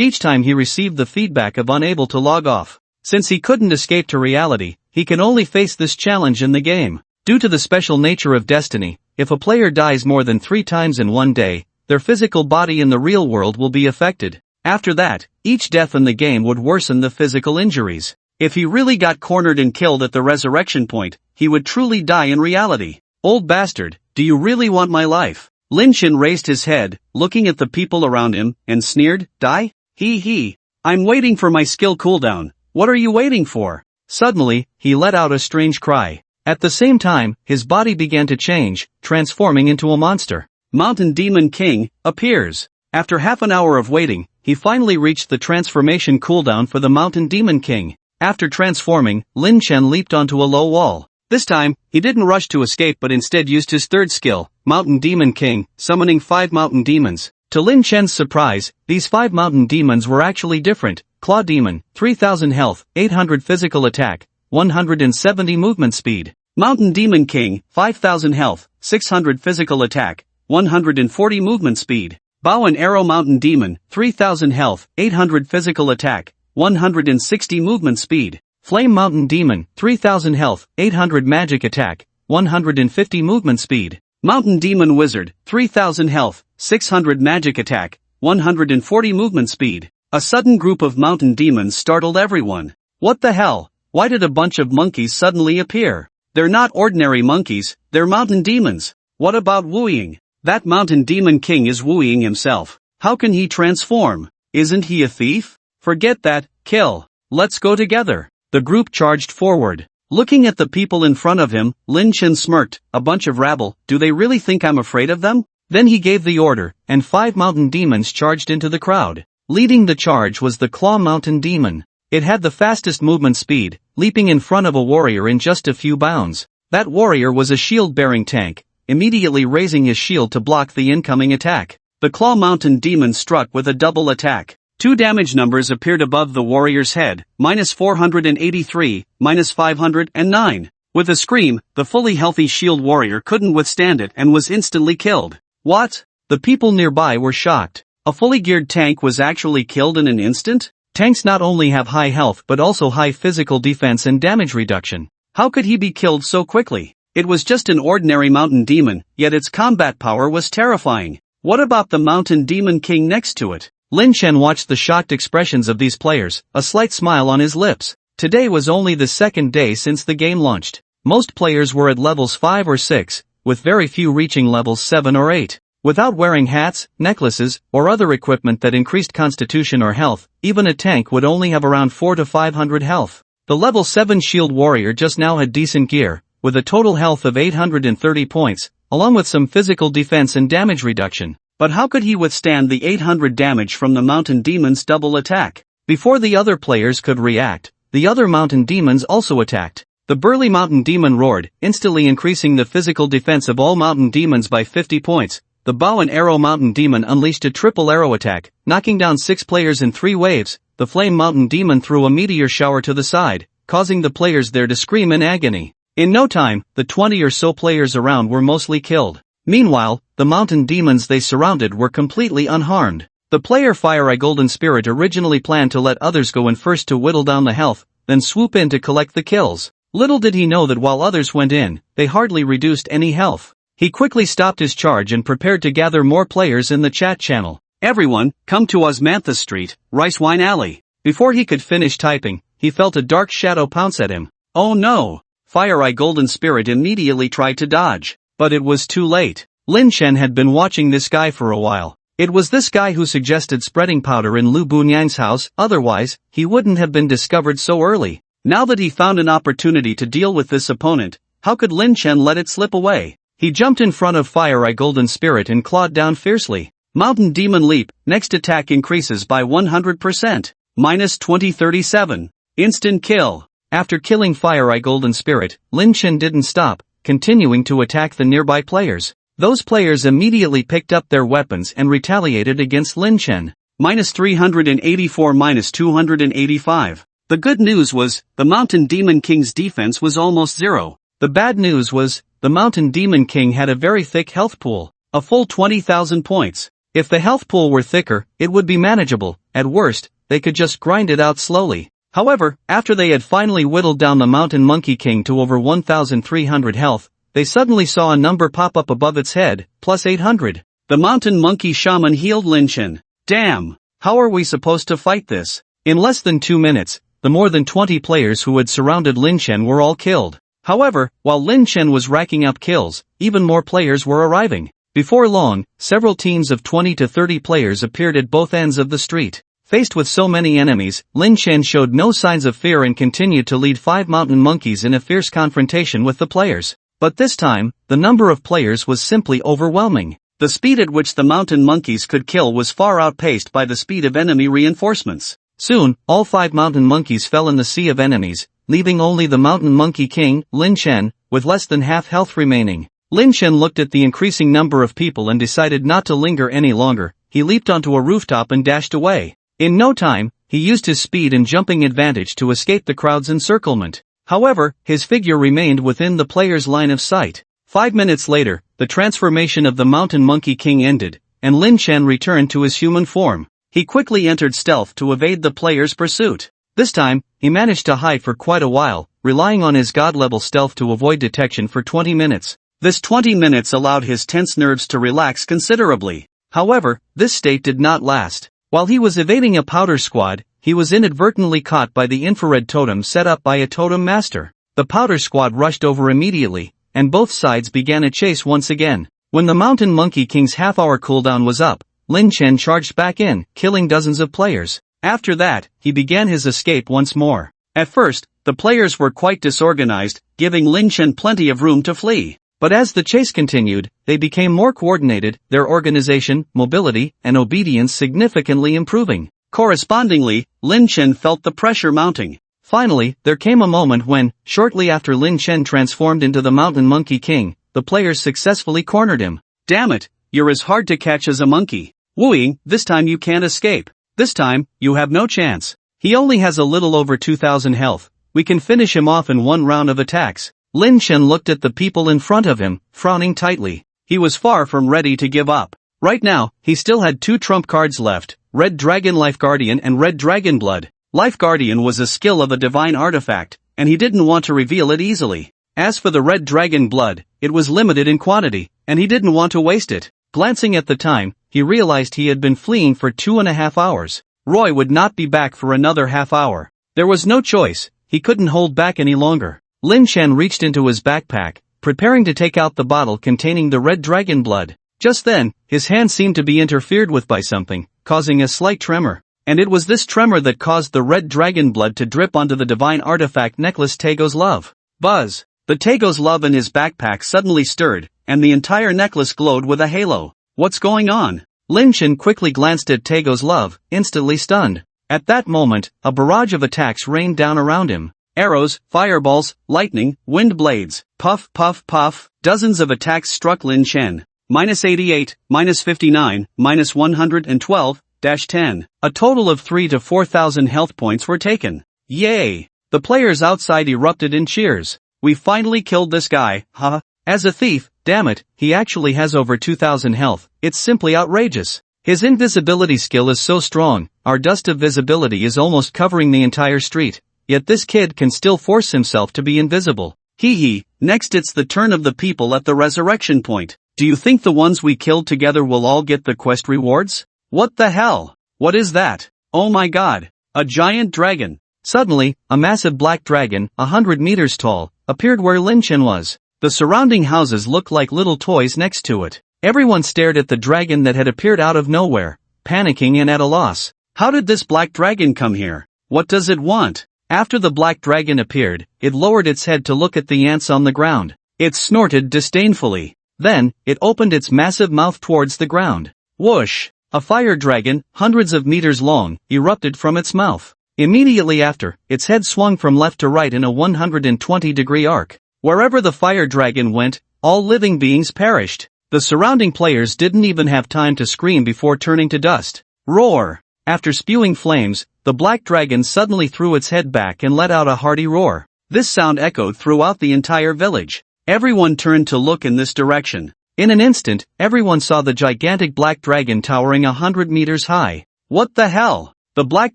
each time he received the feedback of unable to log off. Since he couldn't escape to reality, he can only face this challenge in the game. Due to the special nature of destiny, if a player dies more than 3 times in one day, their physical body in the real world will be affected. After that, each death in the game would worsen the physical injuries. If he really got cornered and killed at the resurrection point, he would truly die in reality. Old bastard, do you really want my life? Lin Chen raised his head, looking at the people around him, and sneered, die? Hee hee. I'm waiting for my skill cooldown. What are you waiting for? Suddenly, he let out a strange cry. At the same time, his body began to change, transforming into a monster. Mountain Demon King appears. After half an hour of waiting, he finally reached the transformation cooldown for the Mountain Demon King. After transforming, Lin Chen leaped onto a low wall. This time, he didn't rush to escape but instead used his third skill, Mountain Demon King, summoning 5 mountain demons. To Lin Chen's surprise, these 5 mountain demons were actually different. Claw Demon, 3000 health, 800 physical attack, 170 movement speed. Mountain Demon King, 5000 health, 600 physical attack, 140 movement speed. Bow and Arrow Mountain Demon, 3000 health, 800 physical attack, 160 movement speed. Flame Mountain Demon, 3000 health, 800 magic attack, 150 movement speed. Mountain Demon Wizard, 3000 health, 600 magic attack, 140 movement speed. A sudden group of mountain demons startled everyone. What the hell? Why did a bunch of monkeys suddenly appear? They're not ordinary monkeys, they're mountain demons. What about wooing? That Mountain Demon King is wooing himself. How can he transform? Isn't he a thief? Forget that, kill. Let's go together. The group charged forward. Looking at the people in front of him, Lin Chen smirked, a bunch of rabble, do they really think I'm afraid of them? Then he gave the order, and 5 mountain demons charged into the crowd. Leading the charge was the Claw Mountain Demon. It had the fastest movement speed, leaping in front of a warrior in just a few bounds. That warrior was a shield-bearing tank, immediately raising his shield to block the incoming attack. The Claw Mountain Demon struck with a double attack. 2 damage numbers appeared above the warrior's head, -483, -509. With a scream, the fully healthy shield warrior couldn't withstand it and was instantly killed. What? The people nearby were shocked. A fully geared tank was actually killed in an instant? Tanks not only have high health but also high physical defense and damage reduction. How could he be killed so quickly? It was just an ordinary mountain demon, yet its combat power was terrifying. What about the Mountain Demon King next to it? Lin Chen watched the shocked expressions of these players, a slight smile on his lips. Today was only the second day since the game launched. Most players were at levels 5 or 6, with very few reaching levels 7 or 8. Without wearing hats, necklaces, or other equipment that increased constitution or health, even a tank would only have around 4 to 500 health. The level 7 shield warrior just now had decent gear, with a total health of 830 points, along with some physical defense and damage reduction. But how could he withstand the 800 damage from the mountain demon's double attack? Before the other players could react, the other mountain demons also attacked. The burly mountain demon roared, instantly increasing the physical defense of all mountain demons by 50 points. The Bow and Arrow Mountain Demon unleashed a triple arrow attack, knocking down 6 players in 3 waves. The Flame Mountain Demon threw a meteor shower to the side, causing the players there to scream in agony. In no time, the 20 or so players around were mostly killed. Meanwhile, the mountain demons they surrounded were completely unharmed. The player Fire Eye Golden Spirit originally planned to let others go in first to whittle down the health, then swoop in to collect the kills. Little did he know that while others went in, they hardly reduced any health. He quickly stopped his charge and prepared to gather more players in the chat channel. Everyone, come to Osmantha Street, Rice Wine Alley. Before he could finish typing, he felt a dark shadow pounce at him. Oh no! Fire Eye Golden Spirit immediately tried to dodge. But it was too late. Lin Chen had been watching this guy for a while. It was this guy who suggested spreading powder in Lu Bunyang's house, otherwise, he wouldn't have been discovered so early. Now that he found an opportunity to deal with this opponent, how could Lin Chen let it slip away? He jumped in front of Fire Eye Golden Spirit and clawed down fiercely. Mountain Demon Leap, next attack increases by 100%. -2037. Instant kill. After killing Fire Eye Golden Spirit, Lin Chen didn't stop, continuing to attack the nearby players. Those players immediately picked up their weapons and retaliated against Lin Chen. -384 -285. The good news was, the Mountain Demon King's defense was almost zero. The bad news was, the Mountain Demon King had a very thick health pool, a full 20,000 points. If the health pool were thicker, it would be manageable. At worst, they could just grind it out slowly. However, after they had finally whittled down the Mountain Monkey King to over 1,300 health, they suddenly saw a number pop up above its head, +800. The Mountain Monkey Shaman healed Lin Chen. Damn! How are we supposed to fight this? In less than 2 minutes, the more than 20 players who had surrounded Lin Chen were all killed. However, while Lin Chen was racking up kills, even more players were arriving. Before long, several teams of 20 to 30 players appeared at both ends of the street. Faced with so many enemies, Lin Chen showed no signs of fear and continued to lead 5 mountain monkeys in a fierce confrontation with the players. But this time, the number of players was simply overwhelming. The speed at which the mountain monkeys could kill was far outpaced by the speed of enemy reinforcements. Soon, all 5 mountain monkeys fell in the sea of enemies, leaving only the mountain monkey king, Lin Chen, with less than half health remaining. Lin Chen looked at the increasing number of people and decided not to linger any longer. He leaped onto a rooftop and dashed away. In no time, he used his speed and jumping advantage to escape the crowd's encirclement. However, his figure remained within the player's line of sight. 5 minutes later, the transformation of the mountain monkey king ended, and Lin Chen returned to his human form. He quickly entered stealth to evade the player's pursuit. This time, he managed to hide for quite a while, relying on his god-level stealth to avoid detection for 20 minutes. This 20 minutes allowed his tense nerves to relax considerably. However, this state did not last. While he was evading a powder squad, he was inadvertently caught by the infrared totem set up by a totem master. The powder squad rushed over immediately, and both sides began a chase once again. When the mountain monkey king's half-hour cooldown was up, Lin Chen charged back in, killing dozens of players. After that, he began his escape once more. At first, the players were quite disorganized, giving Lin Chen plenty of room to flee. But as the chase continued, they became more coordinated, their organization, mobility, and obedience significantly improving. Correspondingly, Lin Chen felt the pressure mounting. Finally, there came a moment when, shortly after Lin Chen transformed into the Mountain Monkey King, the players successfully cornered him. Damn it, you're as hard to catch as a monkey. Wooing, this time you can't escape. This time, you have no chance. He only has a little over 2,000 health. We can finish him off in one round of attacks. Lin Chen looked at the people in front of him, frowning tightly. He was far from ready to give up. Right now, he still had 2 trump cards left, Red Dragon Life Guardian and Red Dragon Blood. Life Guardian was a skill of a divine artifact, and he didn't want to reveal it easily. As for the Red Dragon Blood, it was limited in quantity, and he didn't want to waste it. Glancing at the time, he realized he had been fleeing for 2.5 hours. Roy would not be back for another half hour. There was no choice, he couldn't hold back any longer. Lin Chen reached into his backpack, preparing to take out the bottle containing the Red Dragon Blood. Just then, his hand seemed to be interfered with by something, causing a slight tremor. And it was this tremor that caused the Red Dragon Blood to drip onto the divine artifact necklace Taego's Love. Buzz! The Taego's Love in his backpack suddenly stirred, and the entire necklace glowed with a halo. What's going on? Lin Chen quickly glanced at Taego's Love, instantly stunned. At that moment, a barrage of attacks rained down around him. Arrows, fireballs, lightning, wind blades, puff, puff, puff. Dozens of attacks struck Lin Chen. -88, -59, -112, -10. A total of 3,000 to 4,000 health points were taken. Yay! The players outside erupted in cheers. We finally killed this guy, huh? As a thief, damn it, he actually has over 2,000 health. It's simply outrageous. His invisibility skill is so strong, our dust of visibility is almost covering the entire street. Yet this kid can still force himself to be invisible. Hee hee. Next it's the turn of the people at the resurrection point. Do you think the ones we killed together will all get the quest rewards? What the hell? What is that? Oh my god. A giant dragon. Suddenly, a massive black dragon, 100 meters tall, appeared where Lin Chen was. The surrounding houses looked like little toys next to it. Everyone stared at the dragon that had appeared out of nowhere, panicking and at a loss. How did this black dragon come here? What does it want? After the black dragon appeared, it lowered its head to look at the ants on the ground. It snorted disdainfully. Then, it opened its massive mouth towards the ground. Whoosh! A fire dragon, hundreds of meters long, erupted from its mouth. Immediately after, its head swung from left to right in a 120-degree arc. Wherever the fire dragon went, all living beings perished. The surrounding players didn't even have time to scream before turning to dust. Roar! After spewing flames, the black dragon suddenly threw its head back and let out a hearty roar. This sound echoed throughout the entire village. Everyone turned to look in this direction. In an instant, everyone saw the gigantic black dragon towering 100 meters high. What the hell? The black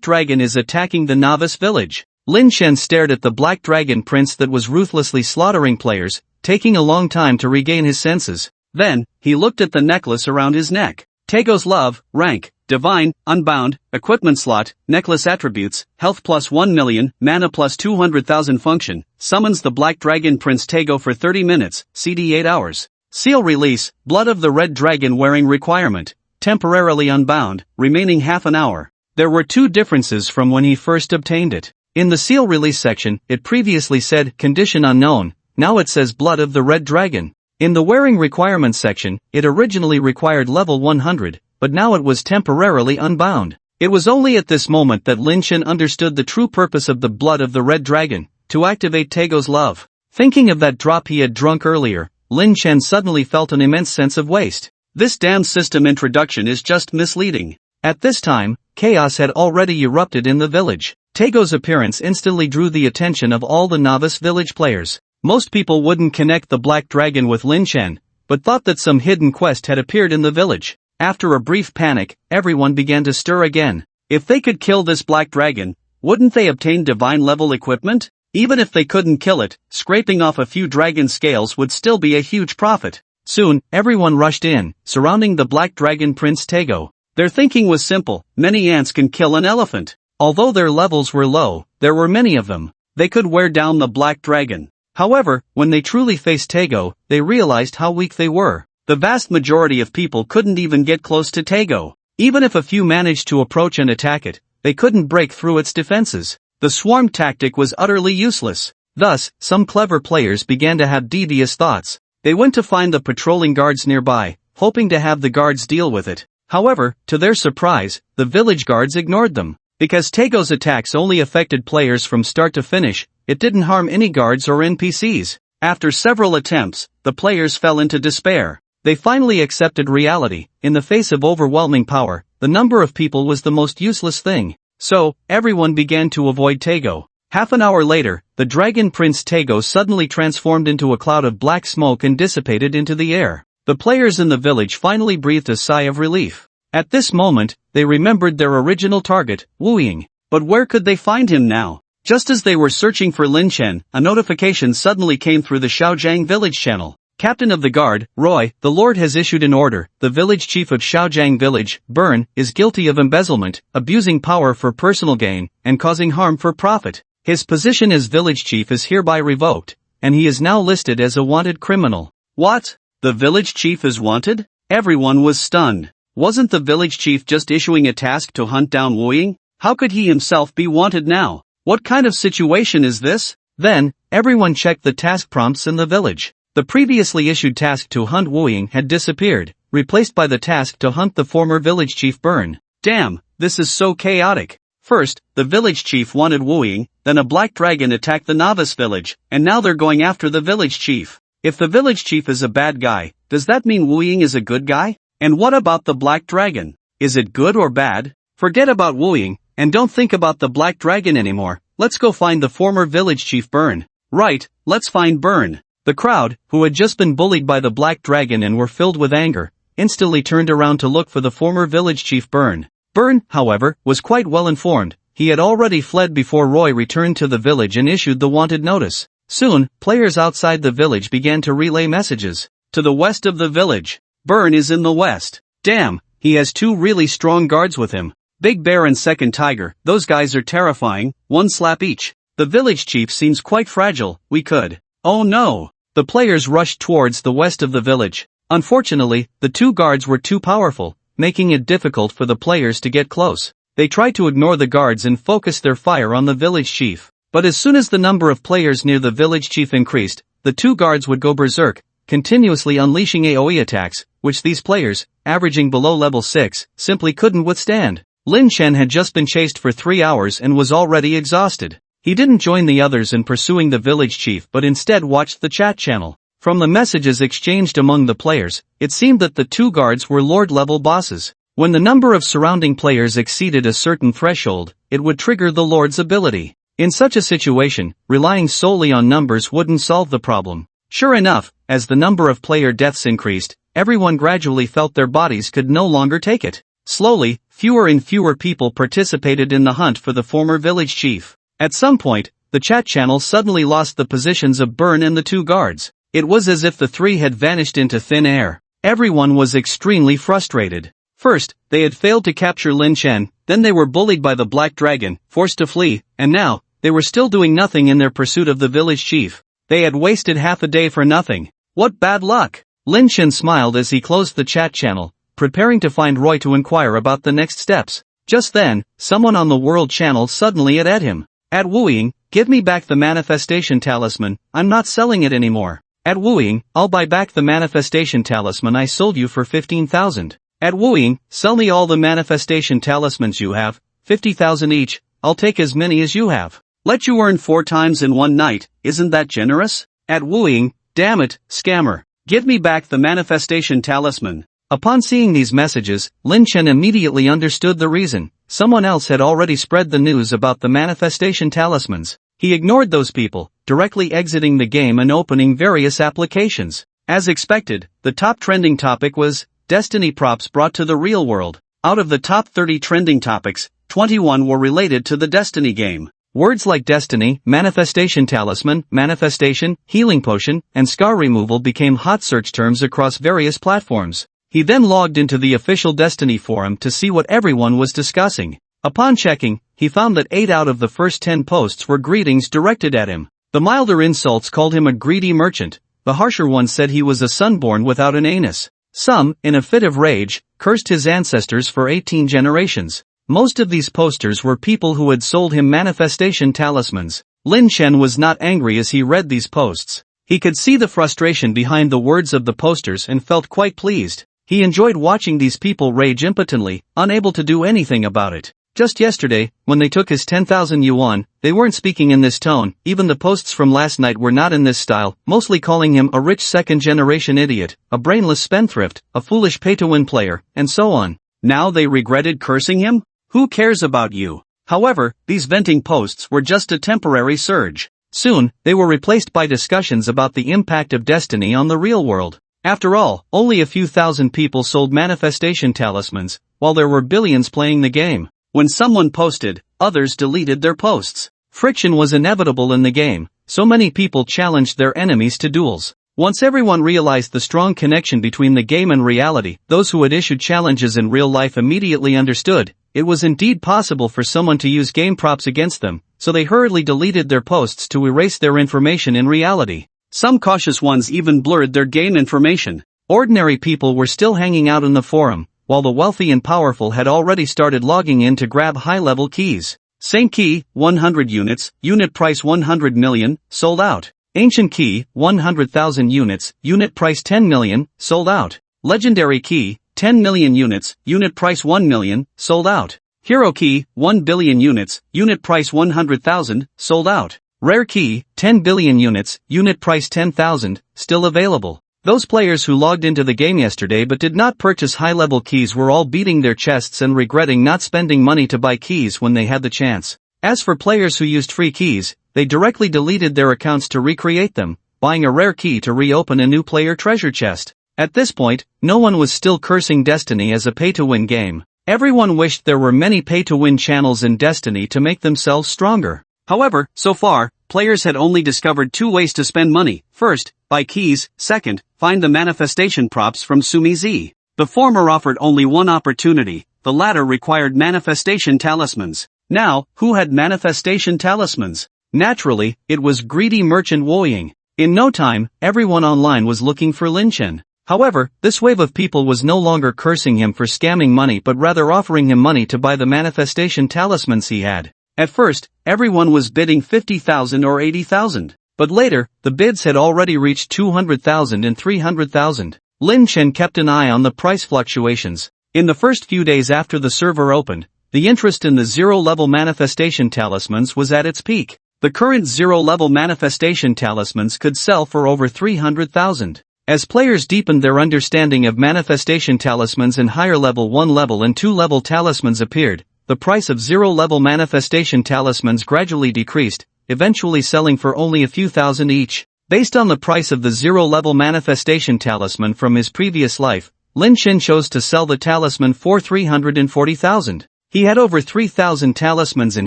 dragon is attacking the novice village. Lin Chen stared at the black dragon prince that was ruthlessly slaughtering players, taking a long time to regain his senses. Then, he looked at the necklace around his neck. Taego's Love, rank, divine, unbound, equipment slot, necklace attributes, health plus 1 million, mana plus 200,000 function, summons the black dragon prince Taego for 30 minutes, CD 8 hours. Seal release, blood of the red dragon wearing requirement, temporarily unbound, remaining half an hour. There were 2 differences from when he first obtained it. In the seal release section, it previously said condition unknown, now it says blood of the red dragon. In the wearing requirements section, it originally required level 100, but now it was temporarily unbound. It was only at this moment that Lin Chen understood the true purpose of the blood of the red dragon, to activate Taego's love. Thinking of that drop he had drunk earlier, Lin Chen suddenly felt an immense sense of waste. This damn system introduction is just misleading. At this time, chaos had already erupted in the village. Taego's appearance instantly drew the attention of all the novice village players. Most people wouldn't connect the black dragon with Lin Chen, but thought that some hidden quest had appeared in the village. After a brief panic, everyone began to stir again. If they could kill this black dragon, wouldn't they obtain divine level equipment? Even if they couldn't kill it, scraping off a few dragon scales would still be a huge profit. Soon, everyone rushed in, surrounding the black dragon Prince Taego. Their thinking was simple: many ants can kill an elephant. Although their levels were low, there were many of them. They could wear down the black dragon. However, when they truly faced Taego, they realized how weak they were. The vast majority of people couldn't even get close to Taego. Even if a few managed to approach and attack it, they couldn't break through its defenses. The swarm tactic was utterly useless. Thus, some clever players began to have devious thoughts. They went to find the patrolling guards nearby, hoping to have the guards deal with it. However, to their surprise, the village guards ignored them. Because Taego's attacks only affected players from start to finish, it didn't harm any guards or NPCs. After several attempts, the players fell into despair. They finally accepted reality. In the face of overwhelming power, the number of people was the most useless thing. So, everyone began to avoid Taego. Half an hour later, the dragon prince Taego suddenly transformed into a cloud of black smoke and dissipated into the air. The players in the village finally breathed a sigh of relief. At this moment, they remembered their original target, Wu Ying. But where could they find him now? Just as they were searching for Lin Chen, a notification suddenly came through the Shaojiang village channel. Captain of the guard, Roy, the Lord has issued an order. The village chief of Shaojiang village, Byrne, is guilty of embezzlement, abusing power for personal gain, and causing harm for profit. His position as village chief is hereby revoked, and he is now listed as a wanted criminal. What? The village chief is wanted? Everyone was stunned. Wasn't the village chief just issuing a task to hunt down Wu Ying? How could he himself be wanted now? What kind of situation is this? Then, everyone checked the task prompts in the village. The previously issued task to hunt Wu Ying had disappeared, replaced by the task to hunt the former village chief Byrne. Damn, this is so chaotic. First, the village chief wanted Wu Ying, then a black dragon attacked the novice village, and now they're going after the village chief. If the village chief is a bad guy, does that mean Wu Ying is a good guy? And what about the black dragon? Is it good or bad? Forget about Wu Ying, and don't think about the black dragon anymore. Let's go find the former village chief Byrne. Right, let's find Byrne. The crowd, who had just been bullied by the black dragon and were filled with anger, instantly turned around to look for the former village chief Byrne. Byrne, however, was quite well informed. He had already fled before Roy returned to the village and issued the wanted notice. Soon, players outside the village began to relay messages. To the west of the village. Byrne is in the west. Damn, he has two really strong guards with him. Big Bear and Second Tiger, those guys are terrifying, one slap each. The village chief seems quite fragile, we could. Oh no! The players rushed towards the west of the village. Unfortunately, the two guards were too powerful, making it difficult for the players to get close. They tried to ignore the guards and focus their fire on the village chief. But as soon as the number of players near the village chief increased, the two guards would go berserk, continuously unleashing AoE attacks, which these players, averaging below level 6, simply couldn't withstand. Lin Chen had just been chased for 3 hours and was already exhausted. He didn't join the others in pursuing the village chief but instead watched the chat channel. From the messages exchanged among the players, it seemed that the two guards were Lord-level bosses. When the number of surrounding players exceeded a certain threshold, it would trigger the Lord's ability. In such a situation, relying solely on numbers wouldn't solve the problem. Sure enough, as the number of player deaths increased, everyone gradually felt their bodies could no longer take it. Slowly, fewer and fewer people participated in the hunt for the former village chief. At some point, the chat channel suddenly lost the positions of Byrne and the two guards. It was as if the three had vanished into thin air. Everyone was extremely frustrated. First, they had failed to capture Lin Chen, then they were bullied by the black dragon, forced to flee, and now, they were still doing nothing in their pursuit of the village chief. They had wasted half a day for nothing. What bad luck! Lin Chen smiled as he closed the chat channel, preparing to find Roy to inquire about the next steps. Just then, someone on the world channel suddenly at him. At Wu Ying, give me back the manifestation talisman, I'm not selling it anymore. At Wooing, I'll buy back the manifestation talisman I sold you for 15,000. At Wooing, sell me all the manifestation talismans you have, 50,000 each, I'll take as many as you have. Let you earn 4 times in one night, isn't that generous? At Wooing, damn it, scammer. Give me back the manifestation talisman. Upon seeing these messages, Lin Chen immediately understood the reason. Someone else had already spread the news about the manifestation talismans. He ignored those people, directly exiting the game and opening various applications. As expected, the top trending topic was Destiny props brought to the real world. Out of the top 30 trending topics, 21 were related to the Destiny game. Words like Destiny, Manifestation Talisman, Manifestation, Healing Potion, and Scar Removal became hot search terms across various platforms. He then logged into the official Destiny forum to see what everyone was discussing. Upon checking, he found that 8 out of the first 10 posts were greetings directed at him. The milder insults called him a greedy merchant, the harsher ones said he was a son born without an anus. Some, in a fit of rage, cursed his ancestors for 18 generations. Most of these posters were people who had sold him manifestation talismans. Lin Chen was not angry as he read these posts. He could see the frustration behind the words of the posters and felt quite pleased. He enjoyed watching these people rage impotently, unable to do anything about it. Just yesterday, when they took his 10,000 yuan, they weren't speaking in this tone. Even the posts from last night were not in this style, mostly calling him a rich second-generation idiot, a brainless spendthrift, a foolish pay-to-win player, and so on. Now they regretted cursing him? Who cares about you? However, these venting posts were just a temporary surge. Soon, they were replaced by discussions about the impact of Destiny on the real world. After all, only a few thousand people sold manifestation talismans, while there were billions playing the game. When someone posted, others deleted their posts. Friction was inevitable in the game, so many people challenged their enemies to duels. Once everyone realized the strong connection between the game and reality, those who had issued challenges in real life immediately understood it was indeed possible for someone to use game props against them, so they hurriedly deleted their posts to erase their information in reality. Some cautious ones even blurred their game information. Ordinary people were still hanging out in the forum, while the wealthy and powerful had already started logging in to grab high-level keys. Same key, 100 units, unit price 100 million, sold out. Ancient key, 100,000 units, unit price 10 million, sold out. Legendary key, 10 million units, unit price 1 million, sold out. Hero key, 1 billion units, unit price 100,000, sold out. Rare key, 10 billion units, unit price 10,000, still available. Those players who logged into the game yesterday but did not purchase high-level keys were all beating their chests and regretting not spending money to buy keys when they had the chance. As for players who used free keys, they directly deleted their accounts to recreate them, buying a rare key to reopen a new player treasure chest. At this point, no one was still cursing Destiny as a pay-to-win game. Everyone wished there were many pay-to-win channels in Destiny to make themselves stronger. However, so far, players had only discovered 2 ways to spend money. First, buy keys. Second, find the manifestation props from Sumizi. The former offered only one opportunity, the latter required manifestation talismans. Now, who had manifestation talismans? Naturally, it was greedy merchant Woying. In no time, everyone online was looking for Lin Chen. However, this wave of people was no longer cursing him for scamming money but rather offering him money to buy the manifestation talismans he had. At first, everyone was bidding 50,000 or 80,000. But later, the bids had already reached 200,000 and 300,000. Lin Chen kept an eye on the price fluctuations. In the first few days after the server opened, the interest in the zero-level manifestation talismans was at its peak. The current zero-level manifestation talismans could sell for over 300,000. As players deepened their understanding of manifestation talismans and higher level 1-level and 2-level talismans appeared, the price of zero-level manifestation talismans gradually decreased, eventually selling for only a few thousand each. Based on the price of the zero-level manifestation talisman from his previous life, Lin Chen chose to sell the talisman for 340,000. He had over 3,000 talismans in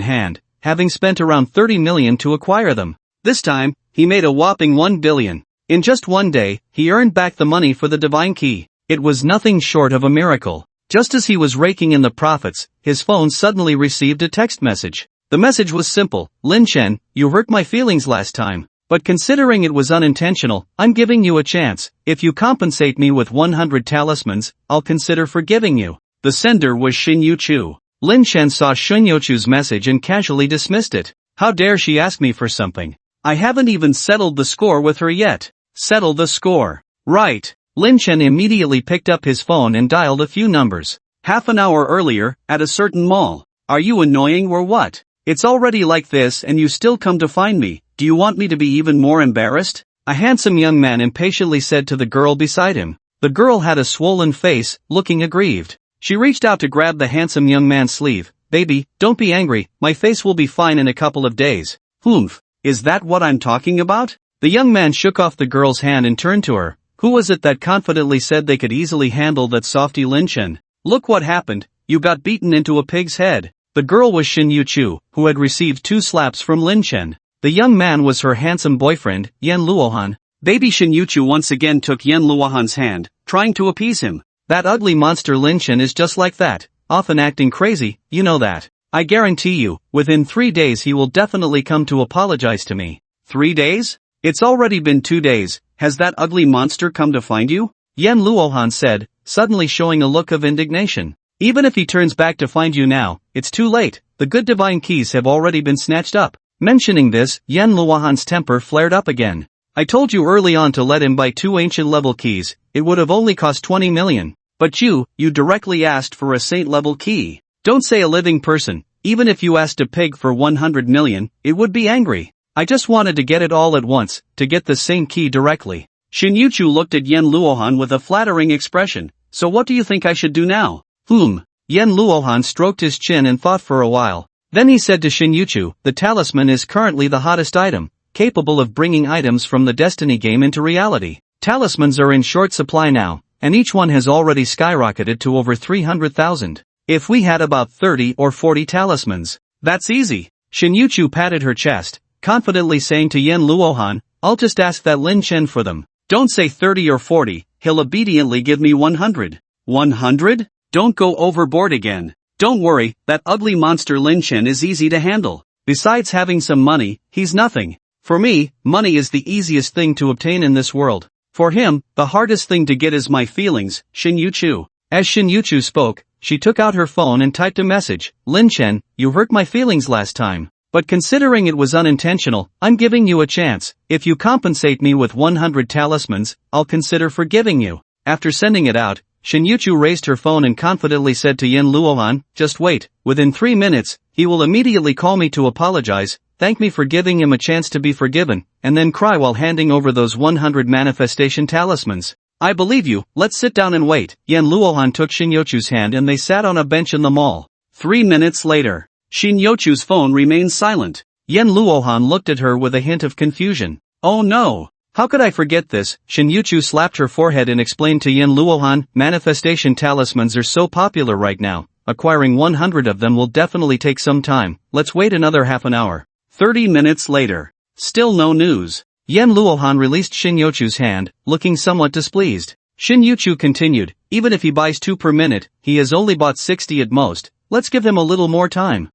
hand, having spent around 30 million to acquire them. This time, he made a whopping 1 billion. In just one day, he earned back the money for the divine key. It was nothing short of a miracle. Just as he was raking in the profits, his phone suddenly received a text message. The message was simple: Lin Chen, you hurt my feelings last time. But considering it was unintentional, I'm giving you a chance. If you compensate me with 100 talismans, I'll consider forgiving you. The sender was Xin Yuchu. Lin Chen saw Xin Yuchu's message and casually dismissed it. How dare she ask me for something? I haven't even settled the score with her yet. Settle the score. Right. Lin Chen immediately picked up his phone and dialed a few numbers. Half an hour earlier, at a certain mall. Are you annoying or what? It's already like this and you still come to find me. Do you want me to be even more embarrassed? A handsome young man impatiently said to the girl beside him. The girl had a swollen face, looking aggrieved. She reached out to grab the handsome young man's sleeve. Baby, don't be angry, my face will be fine in a couple of days. Oomph, is that what I'm talking about? The young man shook off the girl's hand and turned to her. Who was it that confidently said they could easily handle that softy Lin Chen? Look what happened, you got beaten into a pig's head. The girl was Shin Yu-chu, who had received 2 slaps from Lin Chen. The young man was her handsome boyfriend, Yan Luohan. Baby Shin Yu-chu once again took Yan Luohan's hand, trying to appease him. That ugly monster Lin Chen is just like that, often acting crazy, you know that. I guarantee you, within 3 days he will definitely come to apologize to me. 3 days? It's already been 2 days, has that ugly monster come to find you? Yan Luohan said, suddenly showing a look of indignation. Even if he turns back to find you now, it's too late, the good divine keys have already been snatched up. Mentioning this, Yan Luohan's temper flared up again. I told you early on to let him buy 2 ancient level keys, it would have only cost 20 million. But you directly asked for a saint level key. Don't say a living person, even if you asked a pig for 100 million, it would be angry. I just wanted to get it all at once, to get the same key directly. Shin Yu-chu looked at Yan Luohan with a flattering expression. So what do you think I should do now? Yan Luohan stroked his chin and thought for a while. Then he said to Shin Yu-chu, the talisman is currently the hottest item, capable of bringing items from the Destiny game into reality. Talismans are in short supply now, and each one has already skyrocketed to over 300,000. If we had about 30 or 40 talismans, that's easy. Shin Yu-chu patted her chest, confidently saying to Yan Luohan, I'll just ask that Lin Chen for them. Don't say 30 or 40, he'll obediently give me 100. 100? Don't go overboard again. Don't worry, that ugly monster Lin Chen is easy to handle. Besides having some money, he's nothing. For me, money is the easiest thing to obtain in this world. For him, the hardest thing to get is my feelings, Shin Yu-chu. As Shin Yu-chu spoke, she took out her phone and typed a message. Lin Chen, you hurt my feelings last time. But considering it was unintentional, I'm giving you a chance. If you compensate me with 100 talismans, I'll consider forgiving you. After sending it out, Shin Yu-chu raised her phone and confidently said to Yan Luohan, just wait, within 3 minutes, he will immediately call me to apologize, thank me for giving him a chance to be forgiven, and then cry while handing over those 100 manifestation talismans. I believe you, let's sit down and wait. Yan Luohan took Shin Yu-chu's hand and they sat on a bench in the mall. 3 minutes later, Shin Yu-chu's phone remained silent. Yan Luohan looked at her with a hint of confusion. Oh no! How could I forget this? Shin Yu-chu slapped her forehead and explained to Yan Luohan, manifestation talismans are so popular right now, acquiring 100 of them will definitely take some time, let's wait another half an hour. 30 minutes later. Still no news. Yan Luohan released Shin Yu-chu's hand, looking somewhat displeased. Shin Yu-chu continued, even if he buys 2 per minute, he has only bought 60 at most, let's give him a little more time.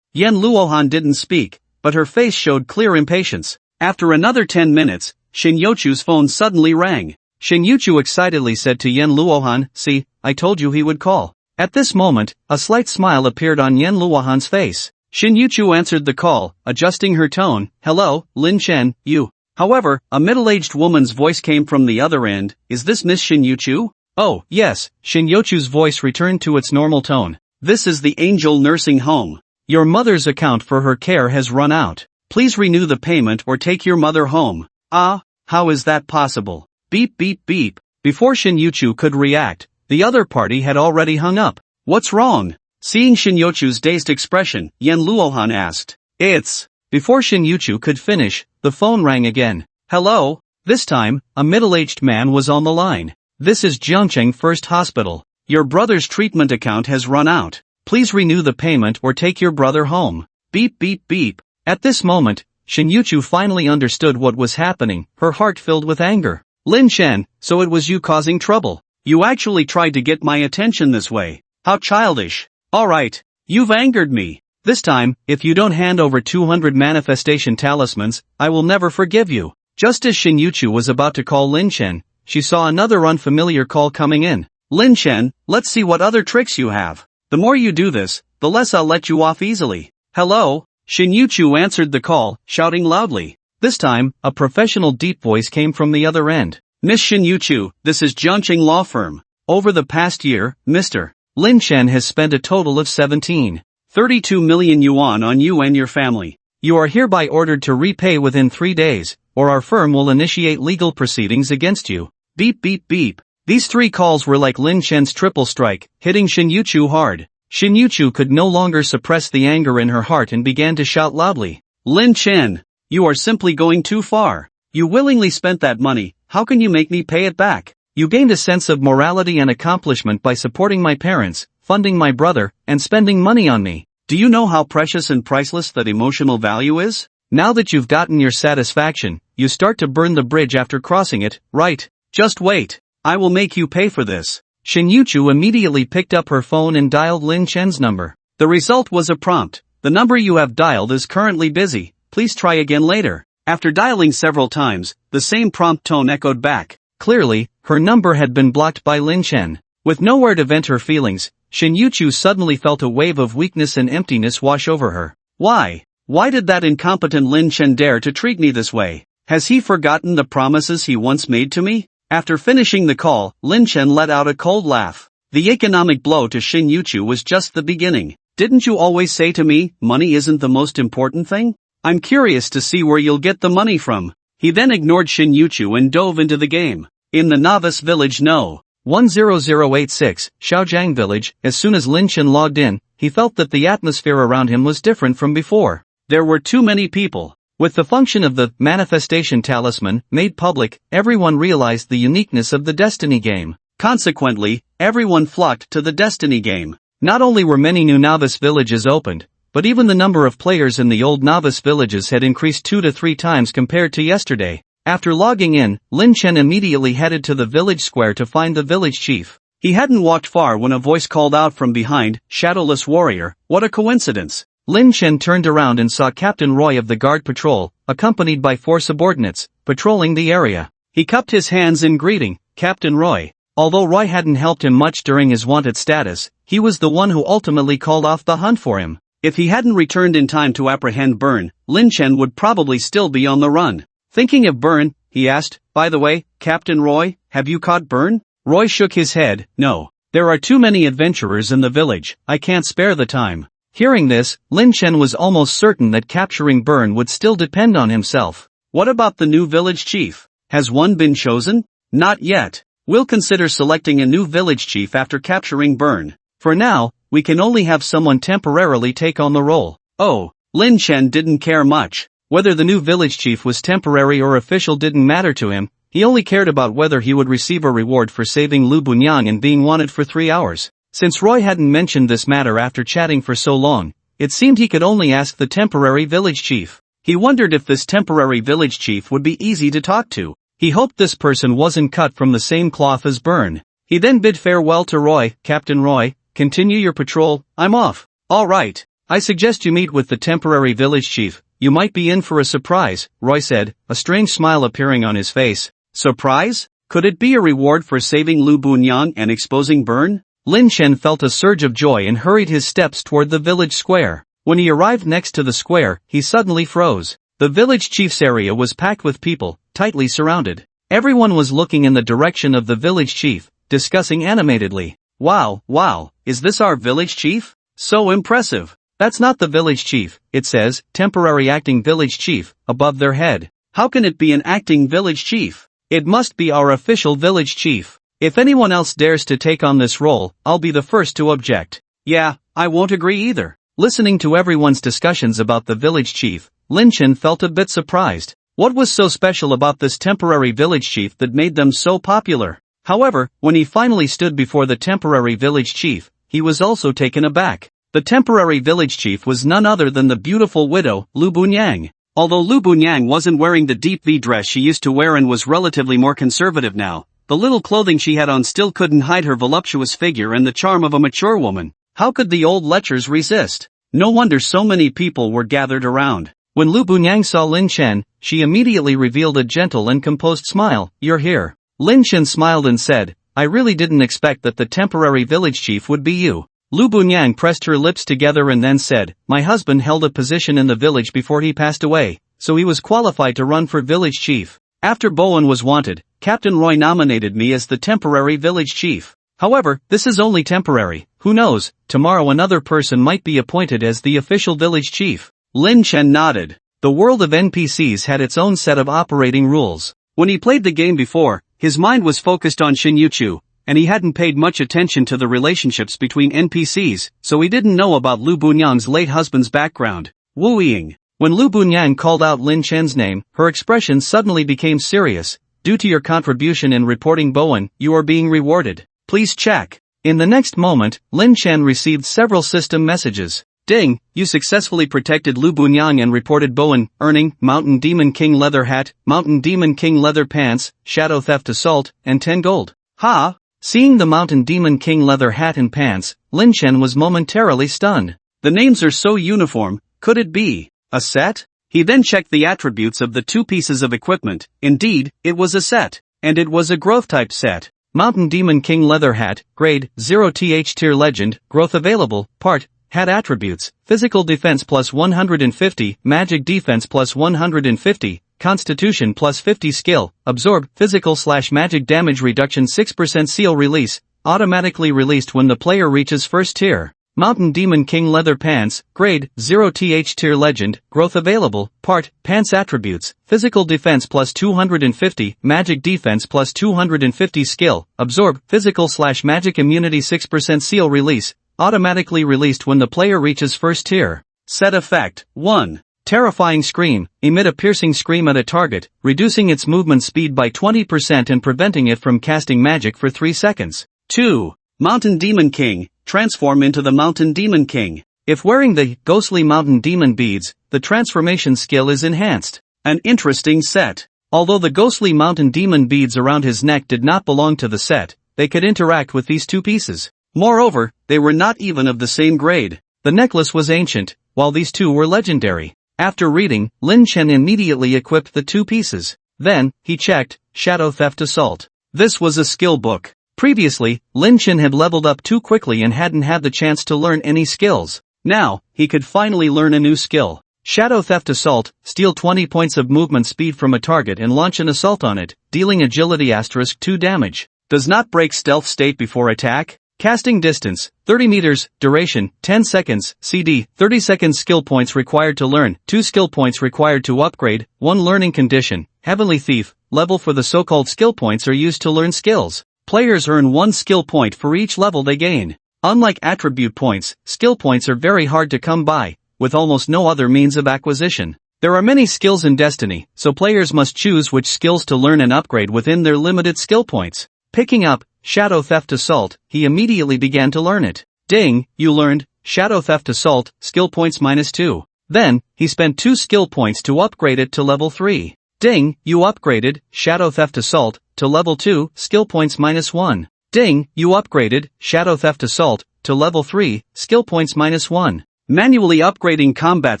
Yan Luohan didn't speak, but her face showed clear impatience. After another 10 minutes, Shin Yu-chu's phone suddenly rang. Shin Yu-chu excitedly said to Yan Luohan, see, I told you he would call. At this moment, a slight smile appeared on Yan Luohan's face. Shin Yu-chu answered the call, adjusting her tone, hello, Lin Chen, you. However, a middle-aged woman's voice came from the other end, is this Miss Shin Yu-chu? Oh, yes, Shin Yu-chu's voice returned to its normal tone. This is the Angel Nursing Home. Your mother's account for her care has run out. Please renew the payment or take your mother home. Ah, how is that possible? Beep beep beep. Before Shin Yu-chu could react, the other party had already hung up. What's wrong? Seeing Shin Yu-chu's dazed expression, Yan Luohan asked. It's... Before Shin Yu-chu could finish, the phone rang again. Hello? This time, a middle-aged man was on the line. This is Jiangcheng First Hospital. Your brother's treatment account has run out. Please renew the payment or take your brother home. Beep beep beep. At this moment, Shin Yu-chu finally understood what was happening, her heart filled with anger. Lin Chen, so it was you causing trouble. You actually tried to get my attention this way. How childish. Alright, you've angered me. This time, if you don't hand over 200 manifestation talismans, I will never forgive you. Just as Shin Yu-chu was about to call Lin Chen, she saw another unfamiliar call coming in. Lin Chen, let's see what other tricks you have. The more you do this, the less I'll let you off easily. Hello? Shin Yu-chu answered the call, shouting loudly. This time, a professional deep voice came from the other end. Miss Shin Yuchu, this is Jiangqing Law Firm. Over the past year, Mr. Lin Chen has spent a total of 17.32 million yuan on you and your family. You are hereby ordered to repay within 3 days, or our firm will initiate legal proceedings against you. Beep beep beep. These 3 calls were like Lin Chen's triple strike, hitting Shin Yuchu hard. Shin Yuchu could no longer suppress the anger in her heart and began to shout loudly. Lin Chen, you are simply going too far. You willingly spent that money, how can you make me pay it back? You gained a sense of morality and accomplishment by supporting my parents, funding my brother, and spending money on me. Do you know how precious and priceless that emotional value is? Now that you've gotten your satisfaction, you start to burn the bridge after crossing it, right? Just wait. I will make you pay for this. Shin Yuchu immediately picked up her phone and dialed Lin Chen's number. The result was a prompt. The number you have dialed is currently busy. Please try again later. After dialing several times, the same prompt tone echoed back. Clearly, her number had been blocked by Lin Chen. With nowhere to vent her feelings, Shin Yuchu suddenly felt a wave of weakness and emptiness wash over her. Why? Why did that incompetent Lin Chen dare to treat me this way? Has he forgotten the promises he once made to me? After finishing the call, Lin Chen let out a cold laugh. The economic blow to Shin Yuchu was just the beginning. Didn't you always say to me, money isn't the most important thing? I'm curious to see where you'll get the money from. He then ignored Shin Yuchu and dove into the game. In the novice village No. 10086, Shaojiang village, as soon as Lin Chen logged in, he felt that the atmosphere around him was different from before. There were too many people. With the function of the manifestation talisman made public, everyone realized the uniqueness of the Destiny game. Consequently, everyone flocked to the Destiny game. Not only were many new novice villages opened, but even the number of players in the old novice villages had increased 2 to 3 times compared to yesterday. After logging in, Lin Chen immediately headed to the village square to find the village chief. He hadn't walked far when a voice called out from behind, "Shadowless warrior, what a coincidence." Lin Chen turned around and saw Captain Roy of the guard patrol, accompanied by 4 subordinates, patrolling the area. He cupped his hands in greeting, "Captain Roy." Although Roy hadn't helped him much during his wanted status, he was the one who ultimately called off the hunt for him. If he hadn't returned in time to apprehend Byrne, Lin Chen would probably still be on the run. Thinking of Byrne, he asked, "By the way, Captain Roy, have you caught Byrne?" Roy shook his head, "No. There are too many adventurers in the village, I can't spare the time." Hearing this, Lin Chen was almost certain that capturing Byrne would still depend on himself. What about the new village chief? Has one been chosen? Not yet. We'll consider selecting a new village chief after capturing Byrne. For now, we can only have someone temporarily take on the role. Oh, Lin Chen didn't care much. Whether the new village chief was temporary or official didn't matter to him, he only cared about whether he would receive a reward for saving Lu Bunyang and being wanted for 3 hours. Since Roy hadn't mentioned this matter after chatting for so long, it seemed he could only ask the temporary village chief. He wondered if this temporary village chief would be easy to talk to. He hoped this person wasn't cut from the same cloth as Byrne. He then bid farewell to Roy. "Captain Roy, continue your patrol, I'm off." "All right. I suggest you meet with the temporary village chief. You might be in for a surprise," Roy said, a strange smile appearing on his face. Surprise? Could it be a reward for saving Lu Bunyang and exposing Byrne? Lin Chen felt a surge of joy and hurried his steps toward the village square. When he arrived next to the square, he suddenly froze. The village chief's area was packed with people, tightly surrounded. Everyone was looking in the direction of the village chief, discussing animatedly. Wow, is this our village chief? So impressive. That's not the village chief, it says, temporary acting village chief, above their head. How can it be an acting village chief? It must be our official village chief. If anyone else dares to take on this role, I'll be the first to object. Yeah, I won't agree either. Listening to everyone's discussions about the village chief, Lin Chen felt a bit surprised. What was so special about this temporary village chief that made them so popular? However, when he finally stood before the temporary village chief, he was also taken aback. The temporary village chief was none other than the beautiful widow, Lu Bunyang. Although Lu Bunyang wasn't wearing the deep V dress she used to wear and was relatively more conservative now, the little clothing she had on still couldn't hide her voluptuous figure and the charm of a mature woman. How could the old lechers resist? No wonder so many people were gathered around. When Lu Bunyang saw Lin Chen, she immediately revealed a gentle and composed smile. "You're here." Lin Chen smiled and said, "I really didn't expect that the temporary village chief would be you." Lu Bunyang pressed her lips together and then said, "My husband held a position in the village before he passed away. so he was qualified to run for village chief. After Bowen was wanted, Captain Roy nominated me as the temporary village chief. However, this is only temporary. Who knows, tomorrow another person might be appointed as the official village chief. Lin Chen nodded. The world of NPCs had its own set of operating rules. When he played the game before, his mind was focused on Shin-Yuchu, and he hadn't paid much attention to the relationships between NPCs, so he didn't know about Lu Bunyang's late husband's background. Wu Ying. When Lu Bunyang called out Lin Chen's name, her expression suddenly became serious. Due to your contribution in reporting Bowen, you are being rewarded. Please check. In the next moment, Lin Chen received several system messages. Ding, you successfully protected Lu Bunyang and reported Bowen, earning Mountain Demon King leather hat, Mountain Demon King leather pants, Shadow Theft assault, and 10 gold. Ha! Seeing the Mountain Demon King leather hat and pants, Lin Chen was momentarily stunned. The names are so uniform, could it be a set? He then checked the attributes of the two pieces of equipment. Indeed, it was a set, and it was a growth type set. Mountain Demon King leather hat, grade 0 th tier legend, growth available, part, hat attributes, physical defense plus 150, magic defense plus 150, constitution plus 50 skill, absorb, physical/magic damage reduction 6% seal release, automatically released when the player reaches first tier. Mountain Demon King leather pants, grade 0 th tier legend, growth available, part, pants attributes, physical defense plus 250, magic defense plus 250 skill, absorb, physical/magic immunity 6% seal release, automatically released when the player reaches first tier. Set effect, 1. Terrifying scream, emit a piercing scream at a target, reducing its movement speed by 20% and preventing it from casting magic for 3 seconds. 2. Mountain Demon King, transform into the Mountain Demon King. If wearing the ghostly Mountain Demon beads, the transformation skill is enhanced. An interesting set. Although the ghostly Mountain Demon beads around his neck did not belong to the set, they could interact with these two pieces. Moreover, they were not even of the same grade. The necklace was ancient, while these two were legendary. After reading, Lin Chen immediately equipped the two pieces. Then, he checked, Shadow Theft Assault. This was a skill book. Previously, Lin Chen had leveled up too quickly and hadn't had the chance to learn any skills. Now, he could finally learn a new skill. Shadow Theft Assault, steal 20 points of movement speed from a target and launch an assault on it, dealing agility *2 damage. Does not break stealth state before attack. Casting distance, 30 meters, duration, 10 seconds, CD, 30 seconds skill points required to learn, 2 skill points required to upgrade, 1 learning condition, Heavenly Thief, level for the so-called skill points are used to learn skills. Players earn 1 skill point for each level they gain. Unlike attribute points, skill points are very hard to come by, with almost no other means of acquisition. There are many skills in Destiny, so players must choose which skills to learn and upgrade within their limited skill points. Picking up Shadow Theft Assault, he immediately began to learn it. Ding, you learned Shadow Theft Assault, skill points -2. Then, he spent 2 skill points to upgrade it to level 3. Ding, you upgraded Shadow Theft Assault to level 2, skill points -1. Ding, you upgraded Shadow Theft Assault to level 3, skill points -1. Manually upgrading combat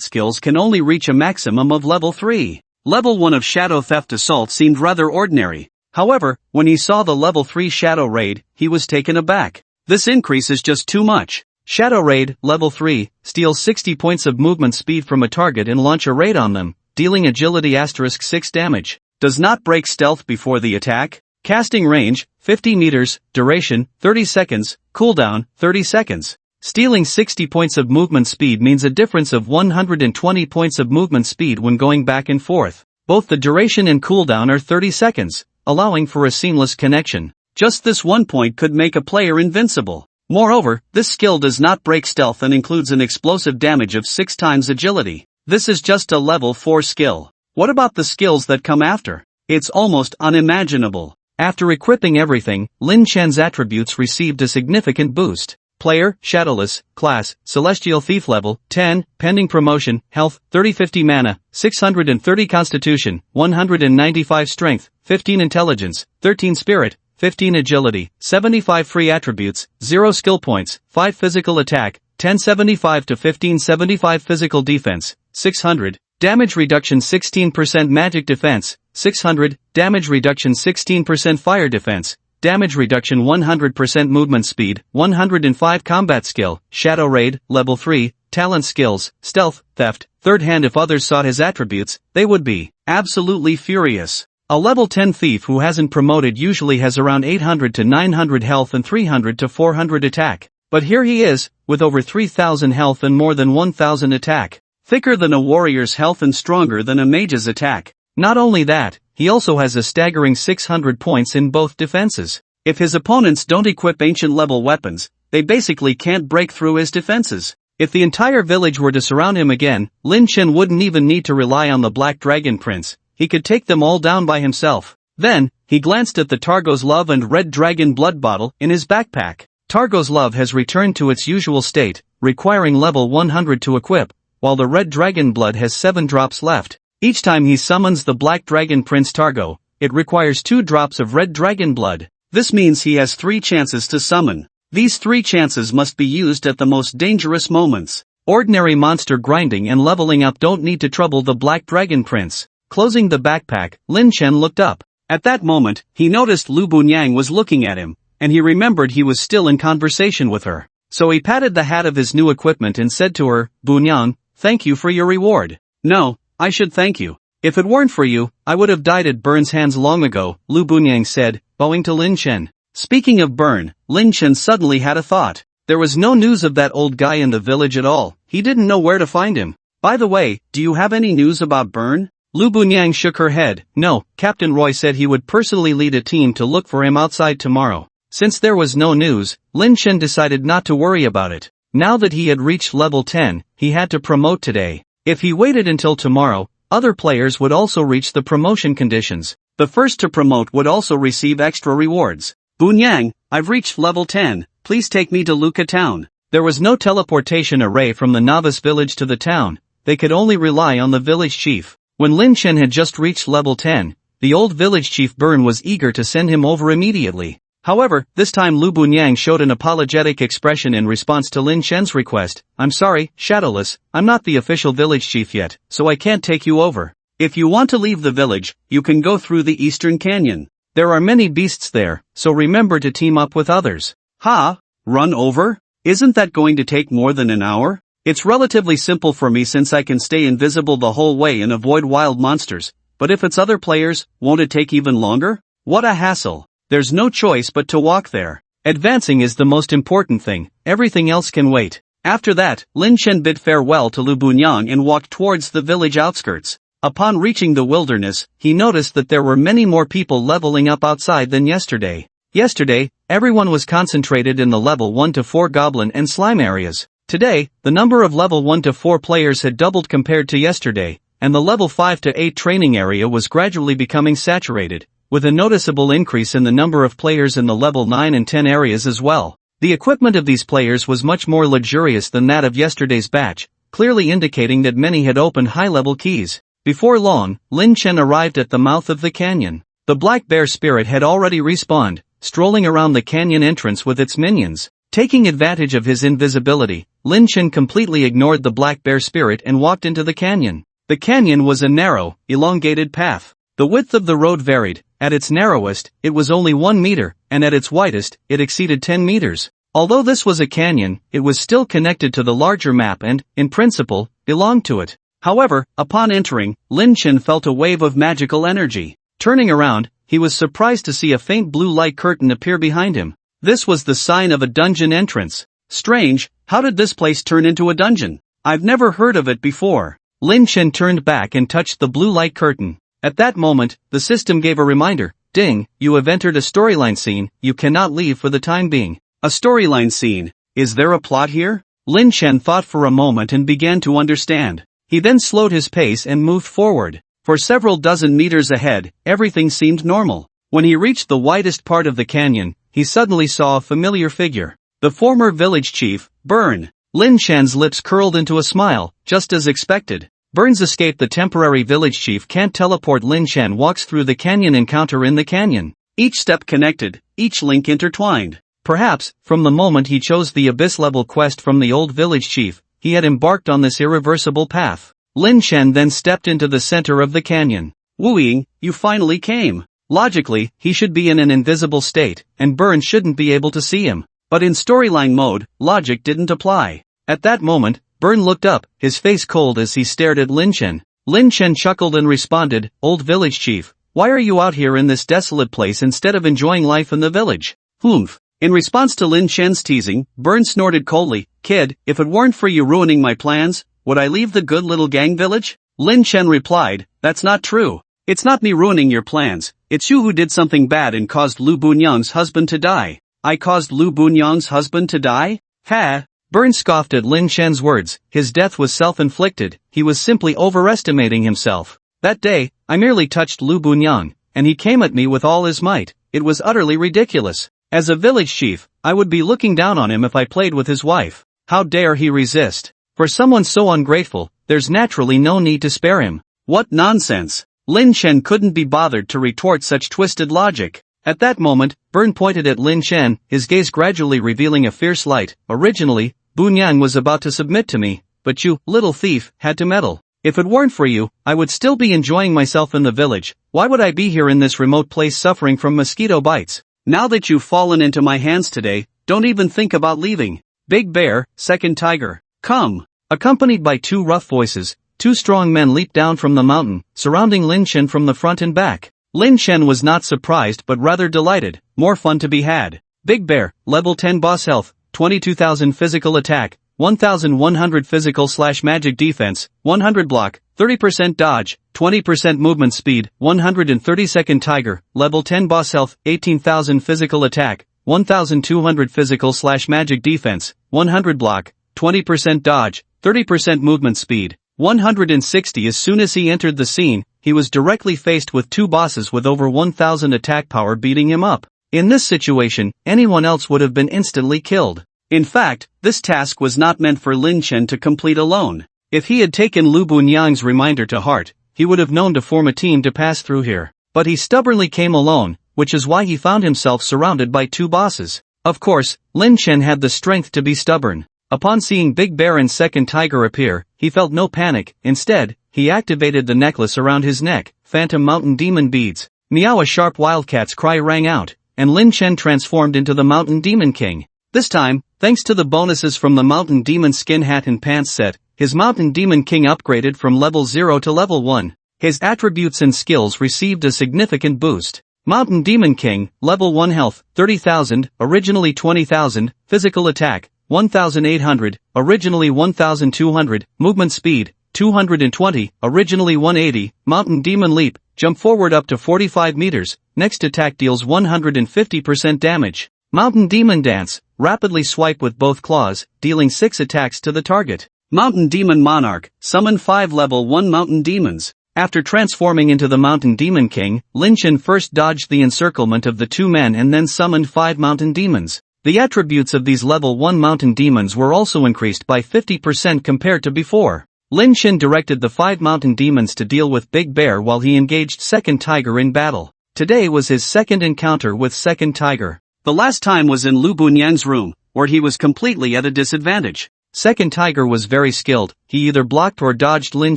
skills can only reach a maximum of level 3. Level 1 of Shadow Theft Assault seemed rather ordinary. However, when he saw the level 3 Shadow Raid, he was taken aback. This increase is just too much. Shadow Raid, level 3, steals 60 points of movement speed from a target and launch a raid on them, dealing agility *6 damage. Does not break stealth before the attack. Casting range, 50 meters, duration, 30 seconds, cooldown, 30 seconds. Stealing 60 points of movement speed means a difference of 120 points of movement speed when going back and forth. Both the duration and cooldown are 30 seconds. Allowing for a seamless connection. Just this 1 point could make a player invincible. Moreover, this skill does not break stealth and includes an explosive damage of 6 times agility. This is just a level 4 skill. What about the skills that come after? It's almost unimaginable. After equipping everything, Lin Chen's attributes received a significant boost. Player, Shadowless, Class, Celestial Thief level, 10, pending promotion, Health, 30-50 mana, 630 Constitution, 195 Strength, 15 Intelligence, 13 Spirit, 15 Agility, 75 Free Attributes, 0 Skill Points, 5 Physical Attack, 1075 to 1575 Physical Defense, 600, Damage Reduction 16% Magic Defense, 600, Damage Reduction 16% Fire Defense, damage reduction 100% movement speed, 105 combat skill, shadow raid, level 3, talent skills, stealth, theft, third hand. If others sought his attributes, they would be absolutely furious. A level 10 thief who hasn't promoted usually has around 800 to 900 health and 300 to 400 attack. But here he is, with over 3000 health and more than 1000 attack. Thicker than a warrior's health and stronger than a mage's attack. Not only that, he also has a staggering 600 points in both defenses. If his opponents don't equip ancient level weapons, they basically can't break through his defenses. If the entire village were to surround him again, Lin Chen wouldn't even need to rely on the Black Dragon Prince. He could take them all down by himself. Then, he glanced at the Targo's Love and Red Dragon blood bottle in his backpack. Targo's Love has returned to its usual state, requiring level 100 to equip, while the Red Dragon blood has 7 drops left. Each time he summons the Black Dragon Prince Targo, it requires 2 drops of Red Dragon blood. This means he has 3 chances to summon. These 3 chances must be used at the most dangerous moments. Ordinary monster grinding and leveling up don't need to trouble the Black Dragon Prince. Closing the backpack, Lin Chen looked up. At that moment, he noticed Lu Bunyang was looking at him, and he remembered he was still in conversation with her. So he patted the hat of his new equipment and said to her, "Bunyang, thank you for your reward." "No, I should thank you. If it weren't for you, I would have died at Burn's hands long ago," Lu Bunyang said, bowing to Lin Chen. Speaking of Burn, Lin Chen suddenly had a thought. There was no news of that old guy in the village at all. He didn't know where to find him. "By the way, do you have any news about Burn?" Lu Bunyang shook her head. "No, Captain Roy said he would personally lead a team to look for him outside tomorrow." Since there was no news, Lin Chen decided not to worry about it. Now that he had reached level 10, he had to promote today. If he waited until tomorrow, other players would also reach the promotion conditions. The first to promote would also receive extra rewards. "Bunyang, I've reached level 10, please take me to Luka town." There was no teleportation array from the novice village to the town, they could only rely on the village chief. When Lin Chen had just reached level 10, the old village chief Burn was eager to send him over immediately. However, this time Lu Bunyang showed an apologetic expression in response to Lin Chen's request. "I'm sorry, Shadowless, I'm not the official village chief yet, so I can't take you over. If you want to leave the village, you can go through the Eastern Canyon. There are many beasts there, so remember to team up with others." "Ha? Run over? Isn't that going to take more than an hour? It's relatively simple for me since I can stay invisible the whole way and avoid wild monsters, but if it's other players, won't it take even longer? What a hassle. There's no choice but to walk there. Advancing is the most important thing, everything else can wait." After that, Lin Chen bid farewell to Lu Bunyang and walked towards the village outskirts. Upon reaching the wilderness, he noticed that there were many more people leveling up outside than yesterday. Yesterday, everyone was concentrated in the level 1 to 4 goblin and slime areas. Today, the number of level 1 to 4 players had doubled compared to yesterday, and the level 5 to 8 training area was gradually becoming saturated, with a noticeable increase in the number of players in the level 9 and 10 areas as well. The equipment of these players was much more luxurious than that of yesterday's batch, clearly indicating that many had opened high-level keys. Before long, Lin Chen arrived at the mouth of the canyon. The black bear spirit had already respawned, strolling around the canyon entrance with its minions. Taking advantage of his invisibility, Lin Chen completely ignored the black bear spirit and walked into the canyon. The canyon was a narrow, elongated path. The width of the road varied. At its narrowest, it was only 1 meter, and at its widest, it exceeded 10 meters. Although this was a canyon, it was still connected to the larger map and, in principle, belonged to it. However, upon entering, Lin Chen felt a wave of magical energy. Turning around, he was surprised to see a faint blue light curtain appear behind him. This was the sign of a dungeon entrance. Strange, how did this place turn into a dungeon? I've never heard of it before. Lin Chen turned back and touched the blue light curtain. At that moment, the system gave a reminder. "Ding, you have entered a storyline scene, you cannot leave for the time being." A storyline scene? Is there a plot here? Lin Chen thought for a moment and began to understand. He then slowed his pace and moved forward. For several dozen meters ahead, everything seemed normal. When he reached the widest part of the canyon, he suddenly saw a familiar figure. The former village chief, Burn. Lin Chen's lips curled into a smile, just as expected. Burns escaped. The temporary village chief can't teleport. Lin Chen walks through the canyon encounter in the canyon. Each step connected, each link intertwined. Perhaps, from the moment he chose the abyss-level quest from the old village chief, he had embarked on this irreversible path. Lin Chen then stepped into the center of the canyon. "Wu Ying, you finally came. Logically, he should be in an invisible state, and Burn shouldn't be able to see him. But in storyline mode, logic didn't apply. At that moment, Burn looked up, his face cold as he stared at Lin Chen. Lin Chen chuckled and responded, "Old village chief, why are you out here in this desolate place instead of enjoying life in the village?" "Humph." In response to Lin Chen's teasing, Burn snorted coldly, "Kid, if it weren't for you ruining my plans, would I leave the good little gang village?" Lin Chen replied, "That's not true. It's not me ruining your plans, it's you who did something bad and caused Lu Bunyang's husband to die." "I caused Lu Bunyang's husband to die? Ha!" Burn scoffed at Lin Chen's words. His death was self-inflicted, he was simply overestimating himself. "That day, I merely touched Lu Bunyang, and he came at me with all his might. It was utterly ridiculous. As a village chief, I would be looking down on him if I played with his wife. How dare he resist? For someone so ungrateful, there's naturally no need to spare him." "What nonsense!" Lin Chen couldn't be bothered to retort such twisted logic. At that moment, Burn pointed at Lin Chen, his gaze gradually revealing a fierce light. "Originally, Bunyang was about to submit to me, but you, little thief, had to meddle. If it weren't for you, I would still be enjoying myself in the village. Why would I be here in this remote place suffering from mosquito bites? Now that you've fallen into my hands today, don't even think about leaving. Big Bear, Second Tiger, come!" Accompanied by two rough voices, two strong men leaped down from the mountain, surrounding Lin Chen from the front and back. Lin Chen was not surprised but rather delighted. More fun to be had. Big Bear, level 10 boss health, 22,000 physical attack, 1,100 physical/magic defense, 100 block, 30% dodge, 20% movement speed, 130 Second Tiger, level 10 boss health, 18,000 physical attack, 1,200 physical/magic defense, 100 block, 20% dodge, 30% movement speed, 160. As soon as he entered the scene, he was directly faced with two bosses with over 1,000 attack power beating him up. In this situation, anyone else would have been instantly killed. In fact, this task was not meant for Lin Chen to complete alone. If he had taken Lu Bunyang's reminder to heart, he would have known to form a team to pass through here. But he stubbornly came alone, which is why he found himself surrounded by two bosses. Of course, Lin Chen had the strength to be stubborn. Upon seeing Big Bear and Second Tiger appear, he felt no panic. Instead, he activated the necklace around his neck, Phantom Mountain Demon Beads. Meow! A sharp wildcat's cry rang out, and Lin Chen transformed into the Mountain Demon King. This time, thanks to the bonuses from the Mountain Demon Skin Hat and Pants set, his Mountain Demon King upgraded from level 0 to level 1. His attributes and skills received a significant boost. Mountain Demon King, level 1 health, 30,000, originally 20,000, physical attack, 1,800, originally 1,200, movement speed, 220, originally 180, Mountain Demon Leap, jump forward up to 45 meters, next attack deals 150% damage. Mountain Demon Dance, rapidly swipe with both claws, dealing 6 attacks to the target. Mountain Demon Monarch, summon 5 level 1 mountain demons. After transforming into the Mountain Demon King, Lin Chen first dodged the encirclement of the two men and then summoned 5 mountain demons. The attributes of these level 1 mountain demons were also increased by 50% compared to before. Lin Chen directed the 5 mountain demons to deal with Big Bear while he engaged Second Tiger in battle. Today was his second encounter with Second Tiger. The last time was in Lu Bunyang's room, where he was completely at a disadvantage. Second Tiger was very skilled, he either blocked or dodged Lin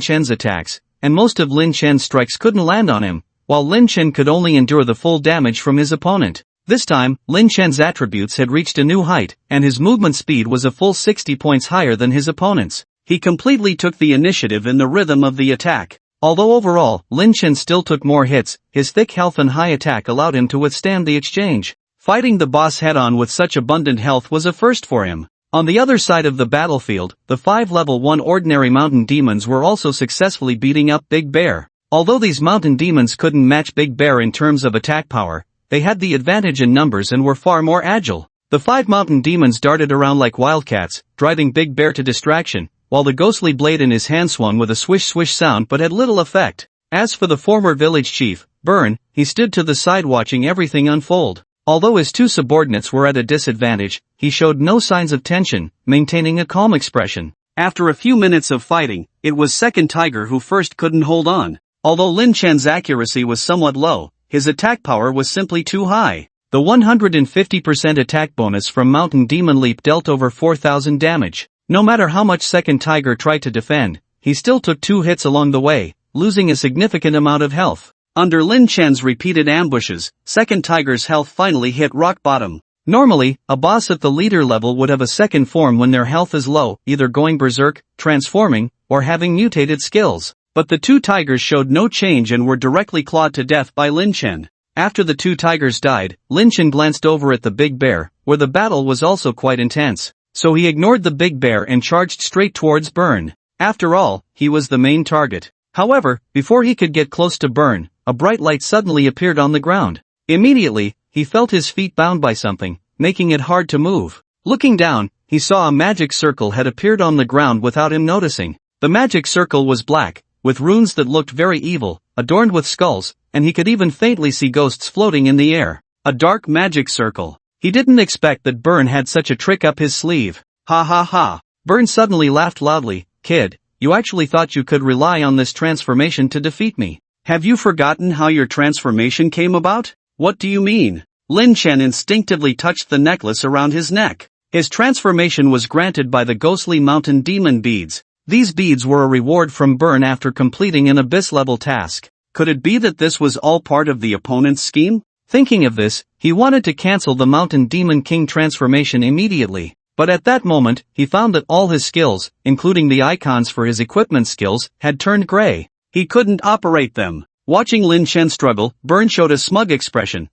Chen's attacks, and most of Lin Chen's strikes couldn't land on him, while Lin Chen could only endure the full damage from his opponent. This time, Lin Chen's attributes had reached a new height, and his movement speed was a full 60 points higher than his opponent's. He completely took the initiative in the rhythm of the attack. Although overall, Lin Chen still took more hits, his thick health and high attack allowed him to withstand the exchange. Fighting the boss head-on with such abundant health was a first for him. On the other side of the battlefield, the 5 level 1 ordinary mountain demons were also successfully beating up Big Bear. Although these mountain demons couldn't match Big Bear in terms of attack power, they had the advantage in numbers and were far more agile. The 5 mountain demons darted around like wildcats, driving Big Bear to distraction, while the ghostly blade in his hand swung with a swish-swish sound but had little effect. As for the former village chief, Burn, he stood to the side watching everything unfold. Although his two subordinates were at a disadvantage, he showed no signs of tension, maintaining a calm expression. After a few minutes of fighting, it was Second Tiger who first couldn't hold on. Although Lin Chen's accuracy was somewhat low, his attack power was simply too high. The 150% attack bonus from Mountain Demon Leap dealt over 4,000 damage. No matter how much Second Tiger tried to defend, he still took 2 hits along the way, losing a significant amount of health. Under Lin Chen's repeated ambushes, second tiger's health finally hit rock bottom. Normally, a boss at the leader level would have a second form when their health is low, either going berserk, transforming, or having mutated skills. But the two tigers showed no change and were directly clawed to death by Lin Chen. After the two tigers died, Lin Chen glanced over at the big bear, where the battle was also quite intense. So he ignored the big bear and charged straight towards Burn. After all, he was the main target. However, before he could get close to Burn, a bright light suddenly appeared on the ground. Immediately, he felt his feet bound by something, making it hard to move. Looking down, he saw a magic circle had appeared on the ground without him noticing. The magic circle was black, with runes that looked very evil, adorned with skulls, and he could even faintly see ghosts floating in the air. A dark magic circle. He didn't expect that Burn had such a trick up his sleeve. Ha ha ha. Burn suddenly laughed loudly. Kid, you actually thought you could rely on this transformation to defeat me. Have you forgotten how your transformation came about? What do you mean? Lin Chen instinctively touched the necklace around his neck. His transformation was granted by the ghostly mountain demon beads. These beads were a reward from Burn after completing an abyss-level task. Could it be that this was all part of the opponent's scheme? Thinking of this, he wanted to cancel the Mountain Demon King transformation immediately. But at that moment, he found that all his skills, including the icons for his equipment skills, had turned gray. He couldn't operate them. Watching Lin Chen struggle, Burn showed a smug expression.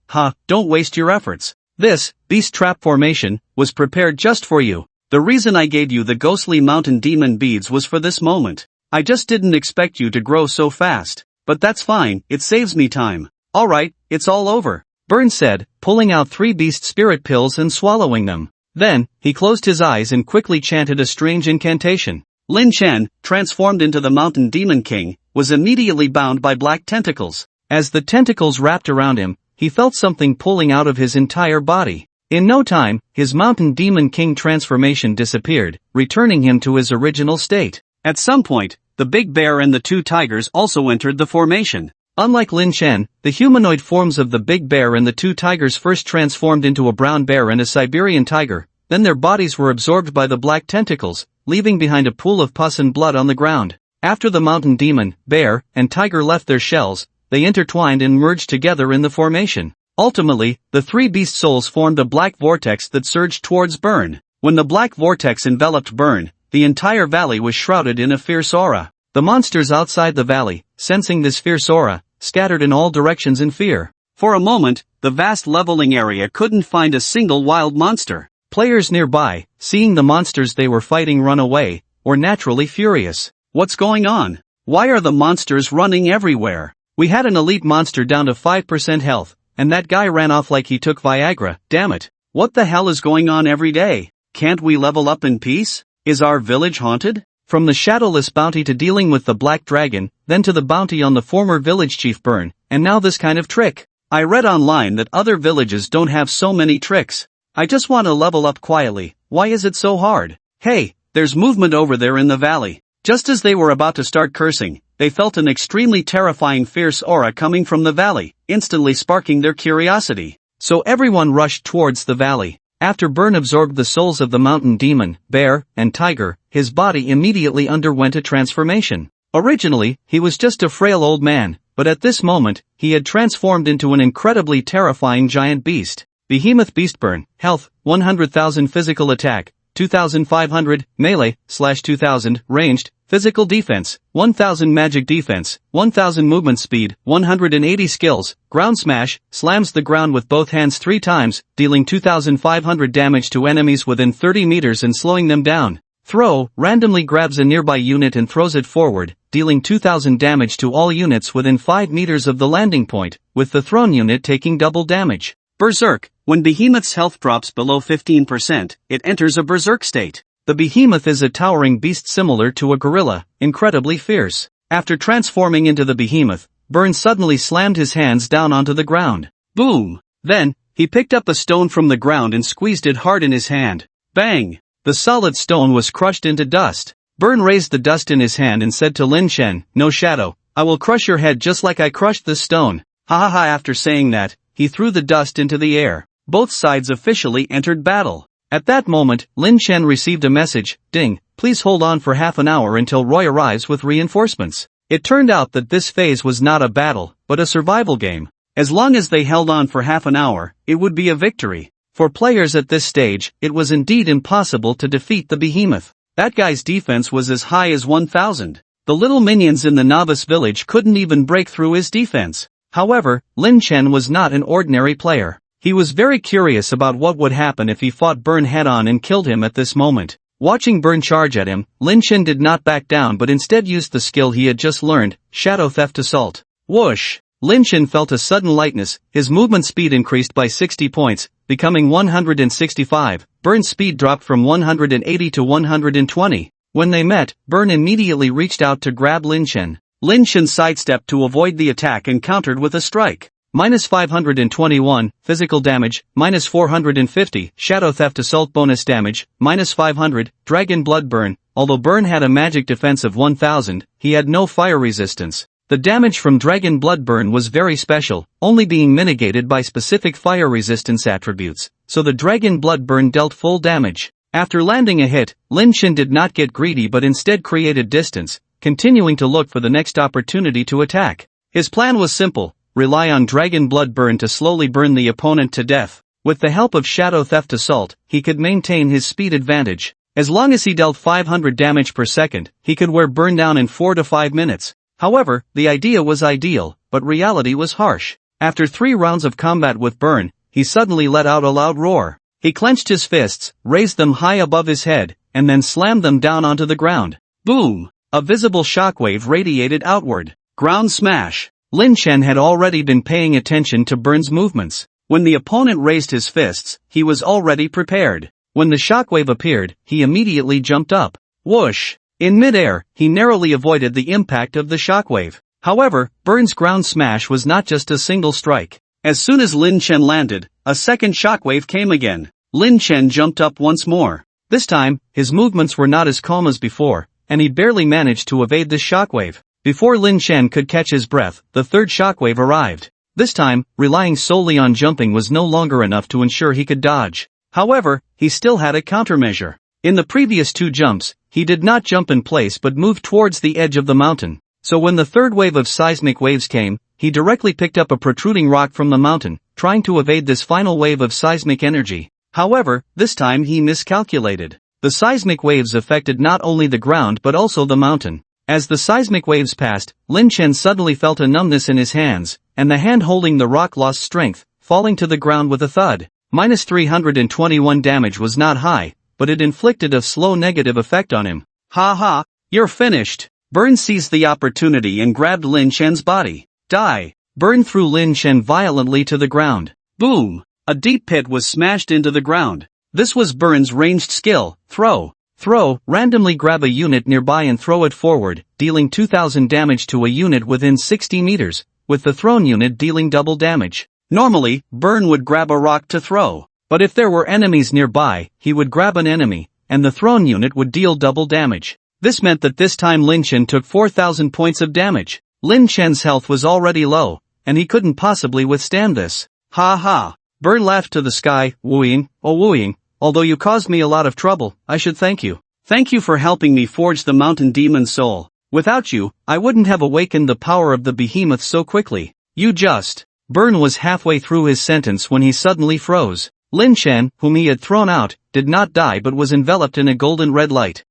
Don't waste your efforts. This, beast trap formation, was prepared just for you. The reason I gave you the ghostly mountain demon beads was for this moment. I just didn't expect you to grow so fast. But that's fine, it saves me time. Alright, it's all over, Burn said, pulling out 3 beast spirit pills and swallowing them. Then, he closed his eyes and quickly chanted a strange incantation. Lin Chen, transformed into the Mountain Demon King, was immediately bound by black tentacles. As the tentacles wrapped around him, he felt something pulling out of his entire body. In no time, his Mountain Demon King transformation disappeared, returning him to his original state. At some point, the big bear and the two tigers also entered the formation. Unlike Lin Chen, the humanoid forms of the big bear and the two tigers first transformed into a brown bear and a Siberian tiger, then their bodies were absorbed by the black tentacles, leaving behind a pool of pus and blood on the ground. After the mountain demon, bear, and tiger left their shells, they intertwined and merged together in the formation. Ultimately, the 3 beast souls formed a black vortex that surged towards Burn. When the black vortex enveloped Burn, the entire valley was shrouded in a fierce aura. The monsters outside the valley, sensing this fierce aura, scattered in all directions in fear. For a moment, the vast leveling area couldn't find a single wild monster. Players nearby, seeing the monsters they were fighting run away, were naturally furious. What's going on? Why are the monsters running everywhere? We had an elite monster down to 5% health, and that guy ran off like he took Viagra. Damn it. What the hell is going on every day? Can't we level up in peace? Is our village haunted? From the shadowless bounty to dealing with the black dragon, then to the bounty on the former village chief Burn, and now this kind of trick. I read online that other villages don't have so many tricks. I just want to level up quietly. Why is it so hard? Hey, there's movement over there in the valley. Just as they were about to start cursing, they felt an extremely terrifying fierce aura coming from the valley, instantly sparking their curiosity. So everyone rushed towards the valley. After Burn absorbed the souls of the mountain demon, bear, and tiger, his body immediately underwent a transformation. Originally, he was just a frail old man, but at this moment, he had transformed into an incredibly terrifying giant beast. Behemoth Beast Burn, health, 100,000 physical attack, 2,500, melee, /2000, ranged, physical defense, 1,000 magic defense, 1,000 movement speed, 180 skills, ground smash, slams the ground with both hands 3 times, dealing 2,500 damage to enemies within 30 meters and slowing them down. Throw, randomly grabs a nearby unit and throws it forward, dealing 2,000 damage to all units within 5 meters of the landing point, with the thrown unit taking double damage. Berserk, when Behemoth's health drops below 15%, it enters a berserk state. The Behemoth is a towering beast similar to a gorilla, incredibly fierce. After transforming into the Behemoth, Burn suddenly slammed his hands down onto the ground. Boom! Then, he picked up a stone from the ground and squeezed it hard in his hand. Bang! The solid stone was crushed into dust. Burn raised the dust in his hand and said to Lin Chen, "No shadow, I will crush your head just like I crushed this stone." Ha ha ha. After saying that, he threw the dust into the air. Both sides officially entered battle. At that moment, Lin Chen received a message, "Ding, please hold on for half an hour until Roy arrives with reinforcements." It turned out that this phase was not a battle, but a survival game. As long as they held on for half an hour, it would be a victory. For players at this stage, it was indeed impossible to defeat the behemoth. That guy's defense was as high as 1,000. The little minions in the novice village couldn't even break through his defense. However, Lin Chen was not an ordinary player. He was very curious about what would happen if he fought Burn head-on and killed him at this moment. Watching Burn charge at him, Lin Chen did not back down but instead used the skill he had just learned, Shadow Theft Assault. Whoosh! Lin Chen felt a sudden lightness, his movement speed increased by 60 points, becoming 165, Burn's speed dropped from 180 to 120. When they met, Burn immediately reached out to grab Lin Chen. Lin Chen sidestepped to avoid the attack and countered with a strike. Minus 521, physical damage, minus 450, Shadow Theft Assault bonus damage, minus 500, Dragon Blood Burn. Although Burn had a magic defense of 1000, he had no fire resistance. The damage from Dragon Blood Burn was very special, only being mitigated by specific fire resistance attributes, so the Dragon Blood Burn dealt full damage. After landing a hit, Lin Chen did not get greedy but instead created distance, continuing to look for the next opportunity to attack. His plan was simple. Rely on Dragon Blood Burn to slowly burn the opponent to death. With the help of Shadow Theft Assault, he could maintain his speed advantage. As long as he dealt 500 damage per second, he could wear Burn down in 4 to 5 minutes. However, the idea was ideal, but reality was harsh. After 3 rounds of combat with Burn, he suddenly let out a loud roar. He clenched his fists, raised them high above his head, and then slammed them down onto the ground. Boom! A visible shockwave radiated outward. Ground smash! Lin Chen had already been paying attention to Burn's movements. When the opponent raised his fists, he was already prepared. When the shockwave appeared, he immediately jumped up. Whoosh! In midair, he narrowly avoided the impact of the shockwave. However, Burn's ground smash was not just a single strike. As soon as Lin Chen landed, a second shockwave came again. Lin Chen jumped up once more. This time, his movements were not as calm as before, and he barely managed to evade the shockwave. Before Lin Chen could catch his breath, the third shockwave arrived. This time, relying solely on jumping was no longer enough to ensure he could dodge. However, he still had a countermeasure. In the previous 2 jumps, he did not jump in place but moved towards the edge of the mountain. So when the third wave of seismic waves came, he directly picked up a protruding rock from the mountain, trying to evade this final wave of seismic energy. However, this time he miscalculated. The seismic waves affected not only the ground but also the mountain. As the seismic waves passed, Lin Chen suddenly felt a numbness in his hands, and the hand holding the rock lost strength, falling to the ground with a thud. Minus 321 damage was not high, but it inflicted a slow negative effect on him. Ha ha, you're finished. Burn seized the opportunity and grabbed Lin Chen's body. Die! Burn threw Lin Chen violently to the ground. Boom! A deep pit was smashed into the ground. This was Burn's ranged skill, throw. Throw, randomly grab a unit nearby and throw it forward, dealing 2000 damage to a unit within 60 meters, with the thrown unit dealing double damage. Normally, Burn would grab a rock to throw, but if there were enemies nearby, he would grab an enemy, and the thrown unit would deal double damage. This meant that this time Lin Chen took 4000 points of damage. Lin Chen's health was already low, and he couldn't possibly withstand this. Ha ha! Burn laughed to the sky, wooing, oh wooing. Although you caused me a lot of trouble, I should thank you. Thank you for helping me forge the mountain demon soul. Without you, I wouldn't have awakened the power of the behemoth so quickly. You just... Burn was halfway through his sentence when he suddenly froze. Lin Chen, whom he had thrown out, did not die but was enveloped in a golden red light.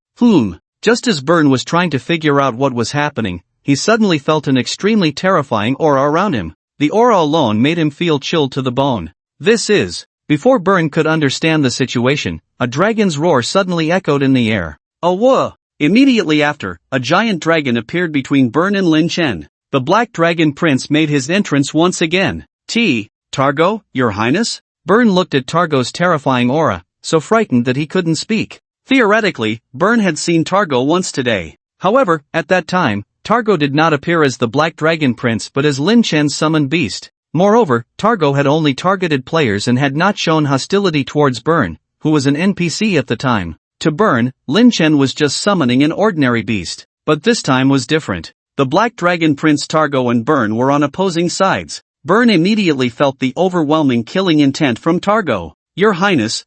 Just as Burn was trying to figure out what was happening, he suddenly felt an extremely terrifying aura around him. The aura alone made him feel chilled to the bone. Before Burn could understand the situation, a dragon's roar suddenly echoed in the air. Whoa! Immediately after, a giant dragon appeared between Burn and Lin Chen. The Black Dragon Prince made his entrance once again. Targo, Your Highness? Burn looked at Targo's terrifying aura, so frightened that he couldn't speak. Theoretically, Burn had seen Targo once today. However, at that time, Targo did not appear as the Black Dragon Prince but as Lin Chen's summoned beast. Moreover, Targo had only targeted players and had not shown hostility towards Burn, who was an NPC at the time. To Burn, Lin Chen was just summoning an ordinary beast. But this time was different. The Black Dragon Prince Targo and Burn were on opposing sides. Burn immediately felt the overwhelming killing intent from Targo. Your Highness,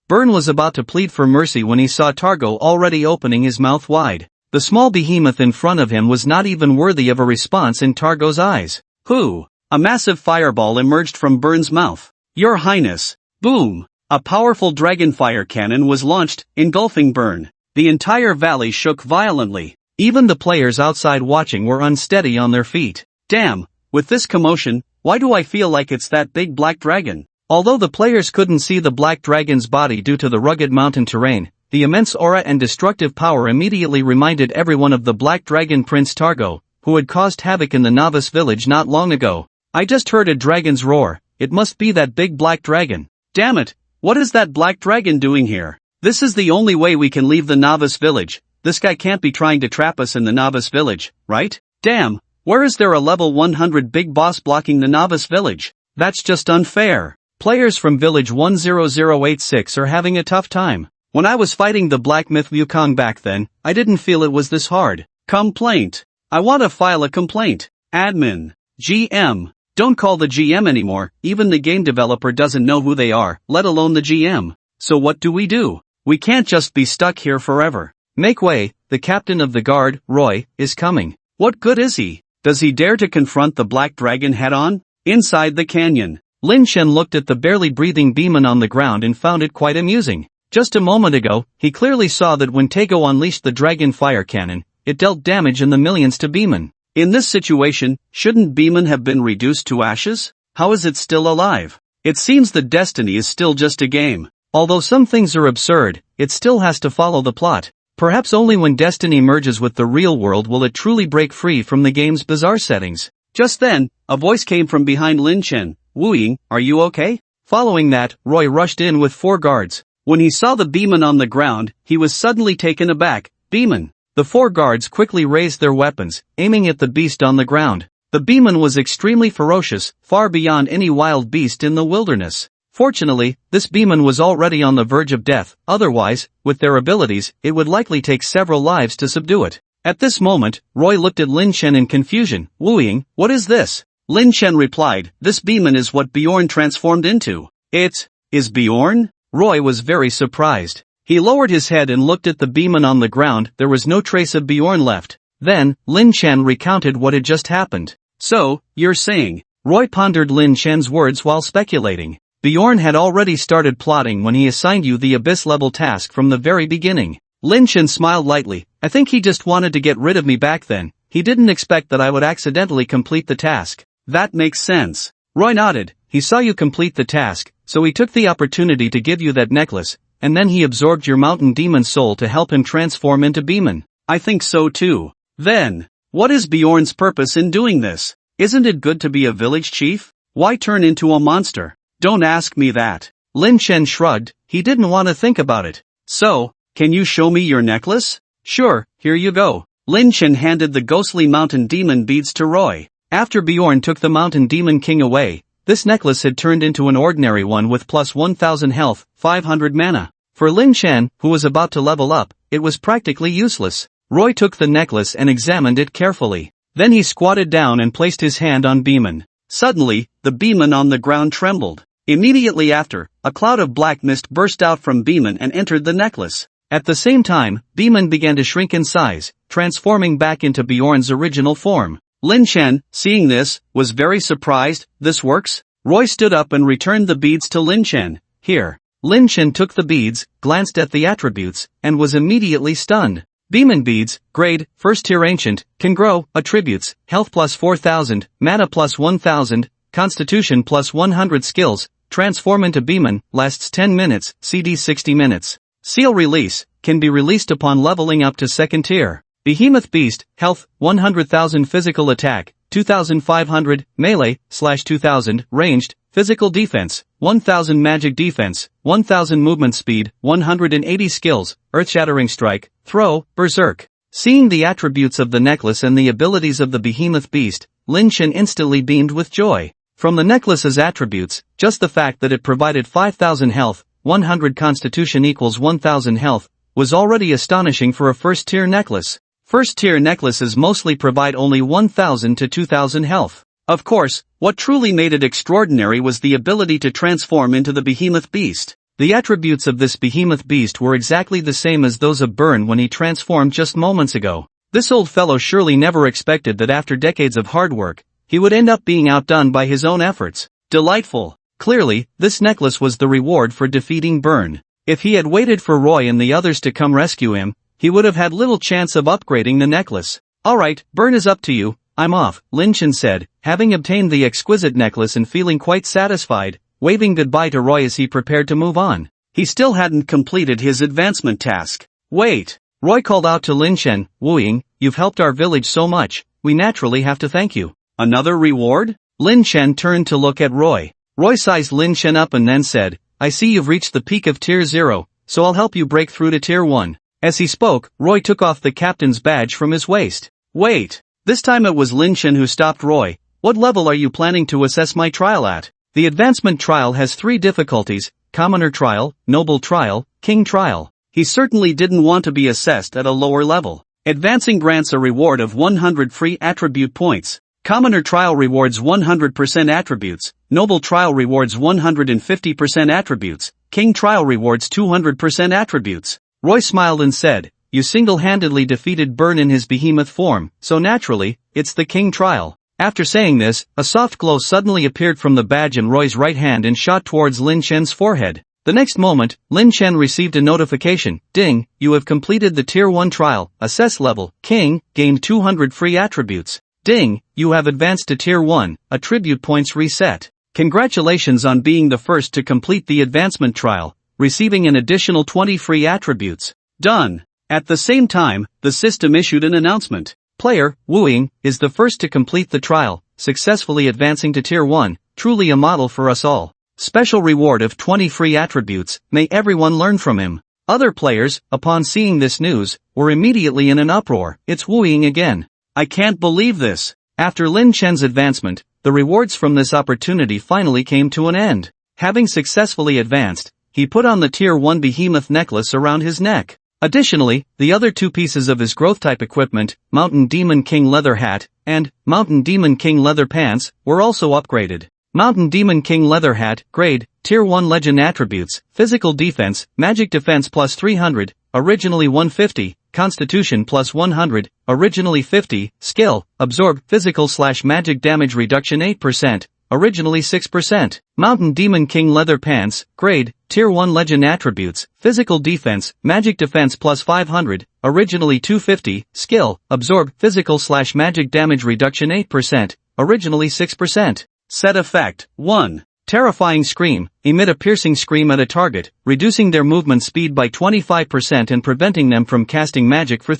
Burn was about to plead for mercy when he saw Targo already opening his mouth wide. The small behemoth in front of him was not even worthy of a response in Targo's eyes. Who? A massive fireball emerged from Burn's mouth. Your Highness. Boom! A powerful dragon fire cannon was launched, engulfing Burn. The entire valley shook violently. Even the players outside watching were unsteady on their feet. Damn, with this commotion, why do I feel like it's that big black dragon? Although the players couldn't see the black dragon's body due to the rugged mountain terrain, the immense aura and destructive power immediately reminded everyone of the black dragon Prince Targo, who had caused havoc in the novice village not long ago. I just heard a dragon's roar. It must be that big black dragon. Damn it, what is that black dragon doing here? This is the only way we can leave the novice village. This guy can't be trying to trap us in the novice village, right? Damn, where is there a level 100 big boss blocking the novice village? That's just unfair. Players from village 10086 are having a tough time. When I was fighting the Black Myth Wukong back then, I didn't feel it was this hard. Complaint. I want to file a complaint. Admin. GM. Don't call the GM anymore, even the game developer doesn't know who they are, let alone the GM. So what do? We can't just be stuck here forever. Make way, the captain of the guard, Roy, is coming. What good is he? Does he dare to confront the black dragon head-on? Inside the canyon, Lin Shen looked at the barely breathing Beeman on the ground and found it quite amusing. Just a moment ago, he clearly saw that when Taego unleashed the dragon fire cannon, it dealt damage in the millions to Beeman. In this situation, shouldn't Beeman have been reduced to ashes? How is it still alive? It seems that Destiny is still just a game. Although some things are absurd, it still has to follow the plot. Perhaps only when Destiny merges with the real world will it truly break free from the game's bizarre settings. Just then, a voice came from behind Lin Chen. Wu Ying, are you okay? Following that, Roy rushed in with 4 guards. When he saw the Beeman on the ground, he was suddenly taken aback. Beeman. The 4 guards quickly raised their weapons, aiming at the beast on the ground. The Beeman was extremely ferocious, far beyond any wild beast in the wilderness. Fortunately, this Beeman was already on the verge of death, otherwise, with their abilities, it would likely take several lives to subdue it. At this moment, Roy looked at Lin Chen in confusion. Wu Ying, what is this? Lin Chen replied, this Beeman is what Bjorn transformed into. It is Bjorn? Roy was very surprised. He lowered his head and looked at the Beeman on the ground. There was no trace of Bjorn left. Then, Lin Chen recounted what had just happened. So, you're saying? Roy pondered Lin Chen's words while speculating. Bjorn had already started plotting when he assigned you the abyss-level task from the very beginning. Lin Chen smiled lightly. I think he just wanted to get rid of me back then. He didn't expect that I would accidentally complete the task. That makes sense. Roy nodded. He saw you complete the task, so he took the opportunity to give you that necklace, and then he absorbed your mountain demon soul to help him transform into Beeman. I think so too. Then, what is Bjorn's purpose in doing this? Isn't it good to be a village chief? Why turn into a monster? Don't ask me that. Lin Chen shrugged. He didn't want to think about it. So, can you show me your necklace? Sure, here you go. Lin Chen handed the ghostly mountain demon beads to Roy. After Bjorn took the mountain demon king away, this necklace had turned into an ordinary one with plus 1000 health, 500 mana. For Lin Chen, who was about to level up, it was practically useless. Roy took the necklace and examined it carefully. Then he squatted down and placed his hand on Beeman. Suddenly, the Beeman on the ground trembled. Immediately after, a cloud of black mist burst out from Beeman and entered the necklace. At the same time, Beeman began to shrink in size, transforming back into Bjorn's original form. Lin Chen, seeing this, was very surprised. This works? Roy stood up and returned the beads to Lin Chen. Here. Lin Chen took the beads, glanced at the attributes, and was immediately stunned. Beeman beads, grade, first tier ancient, can grow, attributes, health plus 4000, mana plus 1000, constitution plus 100 skills, transform into Beeman, lasts 10 minutes, CD 60 minutes. Seal release, can be released upon leveling up to second tier. Behemoth Beast, health, 100,000 physical attack, 2,500, melee, /2000, ranged, physical defense, 1,000 magic defense, 1,000 movement speed, 180 skills, earth-shattering strike, throw, berserk. Seeing the attributes of the necklace and the abilities of the Behemoth Beast, Lin Chen instantly beamed with joy. From the necklace's attributes, just the fact that it provided 5,000 health, 100 constitution equals 1,000 health, was already astonishing for a first-tier necklace. First-tier necklaces mostly provide only 1,000 to 2,000 health. Of course, what truly made it extraordinary was the ability to transform into the Behemoth Beast. The attributes of this behemoth beast were exactly the same as those of Burn when he transformed just moments ago. This old fellow surely never expected that after decades of hard work, he would end up being outdone by his own efforts. Delightful. Clearly, this necklace was the reward for defeating Burn. If he had waited for Roy and the others to come rescue him, he would have had little chance of upgrading the necklace. Alright, Burn is up to you, I'm off, Lin Chen said, having obtained the exquisite necklace and feeling quite satisfied, waving goodbye to Roy as he prepared to move on. He still hadn't completed his advancement task. Wait! Roy called out to Lin Chen, Wu-Ying, you've helped our village so much, we naturally have to thank you. Another reward? Lin Chen turned to look at Roy. Roy sized Lin Chen up and then said, I see you've reached the peak of Tier 0, so I'll help you break through to Tier 1. As he spoke, Roy took off the captain's badge from his waist. Wait! This time it was Lin Chen who stopped Roy. What level are you planning to assess my trial at? The advancement trial has 3 difficulties, Commoner Trial, Noble Trial, King Trial. He certainly didn't want to be assessed at a lower level. Advancing grants a reward of 100 free attribute points. Commoner Trial rewards 100% attributes, Noble Trial rewards 150% attributes, King Trial rewards 200% attributes. Roy smiled and said, you single-handedly defeated Burn in his behemoth form, so naturally, it's the King Trial. After saying this, a soft glow suddenly appeared from the badge in Roy's right hand and shot towards Lin Chen's forehead. The next moment, Lin Chen received a notification, ding, you have completed the Tier 1 trial, assess level, King, gained 200 free attributes. Ding, you have advanced to Tier 1, attribute points reset. Congratulations on being the first to complete the advancement trial, receiving an additional 20 free attributes. Done. At the same time, the system issued an announcement. Player, Wu-Ying, is the first to complete the trial, successfully advancing to Tier 1, truly a model for us all. Special reward of 20 free attributes, may everyone learn from him. Other players, upon seeing this news, were immediately in an uproar. It's Wu-Ying again. I can't believe this. After Lin Chen's advancement, the rewards from this opportunity finally came to an end. Having successfully advanced, he put on the Tier 1 behemoth necklace around his neck. Additionally, the other 2 pieces of his growth-type equipment, Mountain Demon King Leather Hat, and Mountain Demon King Leather Pants, were also upgraded. Mountain Demon King Leather Hat, grade, Tier 1 Legend Attributes, Physical Defense, Magic Defense plus 300, originally 150, Constitution plus 100, originally 50, Skill, Absorb, Physical/Magic Damage Reduction 8%, originally 6%. Mountain Demon King Leather Pants, grade, Tier 1 Legend Attributes, Physical Defense, Magic Defense plus 500, originally 250, Skill, Absorb, Physical/Magic Damage Reduction 8%, originally 6%. Set effect, 1. Terrifying Scream, emit a piercing scream at a target, reducing their movement speed by 25% and preventing them from casting magic for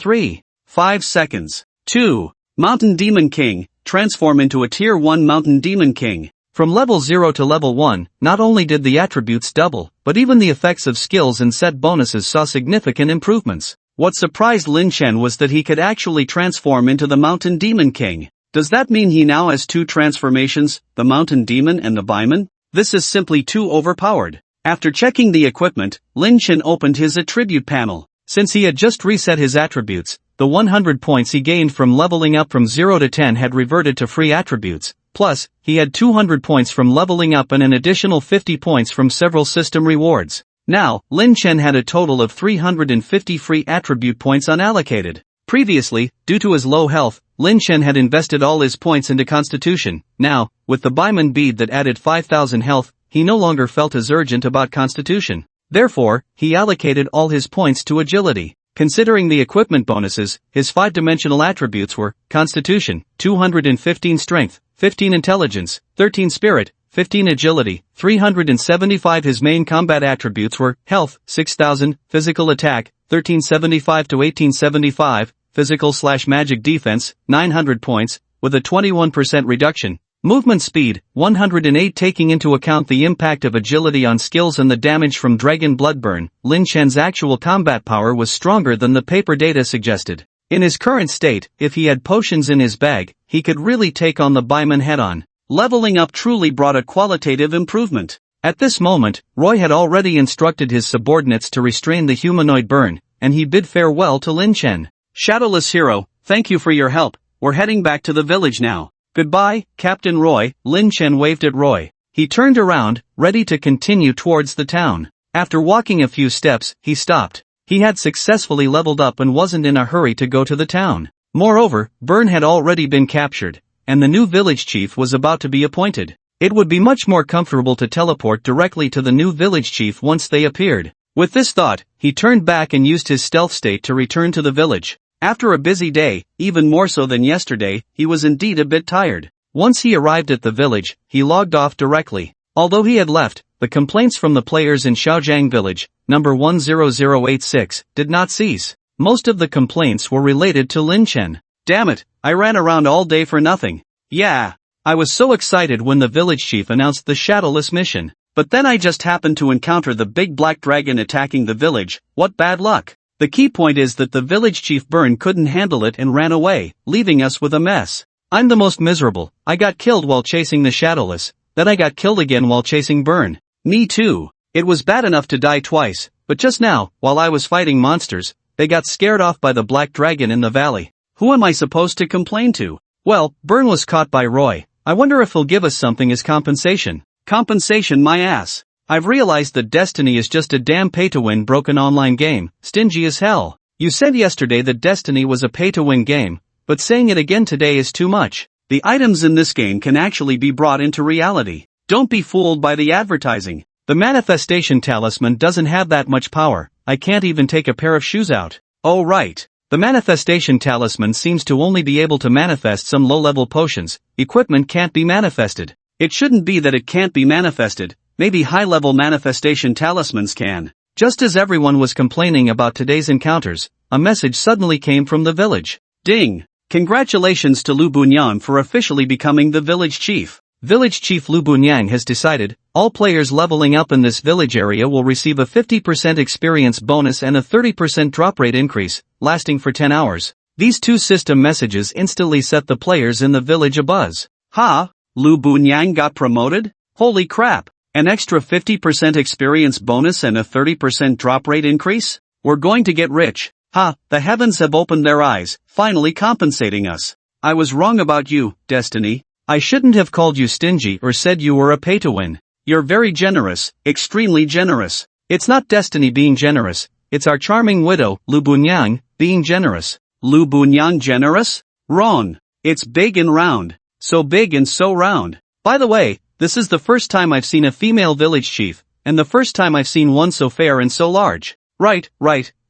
5 seconds. 2. Mountain Demon King, transform into a Tier 1 Mountain Demon King. From level 0 to level 1, not only did the attributes double, but even the effects of skills and set bonuses saw significant improvements. What surprised Lin Chen was that he could actually transform into the Mountain Demon King. Does that mean he now has 2 transformations, the Mountain Demon and the Baiman? This is simply too overpowered. After checking the equipment, Lin Chen opened his attribute panel. Since he had just reset his attributes, the 100 points he gained from leveling up from 0 to 10 had reverted to free attributes. Plus, he had 200 points from leveling up and an additional 50 points from several system rewards. Now, Lin Chen had a total of 350 free attribute points unallocated. Previously, due to his low health, Lin Chen had invested all his points into Constitution. Now, with the Baiman bead that added 5,000 health, he no longer felt as urgent about Constitution. Therefore, he allocated all his points to Agility. Considering the equipment bonuses, his 5-dimensional attributes were Constitution, 215 Strength, 15 Intelligence, 13 Spirit, 15 Agility, 375. His main combat attributes were Health, 6,000, Physical Attack, 1375 to 1875, Physical/Magic Defense, 900 points, with a 21% reduction. Movement speed, 108. Taking into account the impact of agility on skills and the damage from Dragon Bloodburn, Lin Chen's actual combat power was stronger than the paper data suggested. In his current state, if he had potions in his bag, he could really take on the Baiman head-on. Leveling up truly brought a qualitative improvement. At this moment, Roy had already instructed his subordinates to restrain the humanoid Burn, and he bid farewell to Lin Chen. Shadowless hero, thank you for your help, we're heading back to the village now. Goodbye, Captain Roy. Lin Chen waved at Roy. He turned around, ready to continue towards the town. After walking a few steps, he stopped. He had successfully leveled up and wasn't in a hurry to go to the town. Moreover, Byrne had already been captured, and the new village chief was about to be appointed. It would be much more comfortable to teleport directly to the new village chief once they appeared. With this thought, he turned back and used his stealth state to return to the village. After a busy day, even more so than yesterday, he was indeed a bit tired. Once he arrived at the village, he logged off directly. Although he had left, the complaints from the players in Xiaojiang village, number 10086, did not cease. Most of the complaints were related to Lin Chen. Damn it, I ran around all day for nothing. Yeah. I was so excited when the village chief announced the shadowless mission. But then I just happened to encounter the big black dragon attacking the village. What bad luck. The key point is that the village chief Byrne couldn't handle it and ran away, leaving us with a mess. I'm the most miserable. I got killed while chasing the shadowless, then I got killed again while chasing Byrne. Me too. It was bad enough to die twice, but just now, while I was fighting monsters, they got scared off by the black dragon in the valley. Who am I supposed to complain to? Well, Byrne was caught by Roy. I wonder if he'll give us something as compensation. Compensation my ass. I've realized that Destiny is just a damn pay-to-win broken online game, stingy as hell. You said yesterday that Destiny was a pay-to-win game, but saying it again today is too much. The items in this game can actually be brought into reality. Don't be fooled by the advertising. The manifestation talisman doesn't have that much power. I can't even take a pair of shoes out. Oh right. The manifestation talisman seems to only be able to manifest some low-level potions. Equipment can't be manifested. It shouldn't be that it can't be manifested, maybe high-level manifestation talismans can. Just as everyone was complaining about today's encounters, a message suddenly came from the village. Ding! Congratulations to Lu Bunyang for officially becoming the village chief. Village Chief Lu Bunyang has decided, all players leveling up in this village area will receive a 50% experience bonus and a 30% drop rate increase, lasting for 10 hours. These two system messages instantly set the players in the village abuzz. Ha! Lu Bunyang got promoted? Holy crap! An extra 50% experience bonus and a 30% drop rate increase? We're going to get rich. Ha! The heavens have opened their eyes, finally compensating us. I was wrong about you, Destiny. I shouldn't have called you stingy or said you were a pay-to-win. You're very generous, extremely generous. It's not Destiny being generous, it's our charming widow, Lu Bunyang, being generous. Lu Bunyang generous? Wrong. It's big and round. So big and so round. By the way, this is the first time I've seen a female village chief, and the first time I've seen one so fair and so large. Right,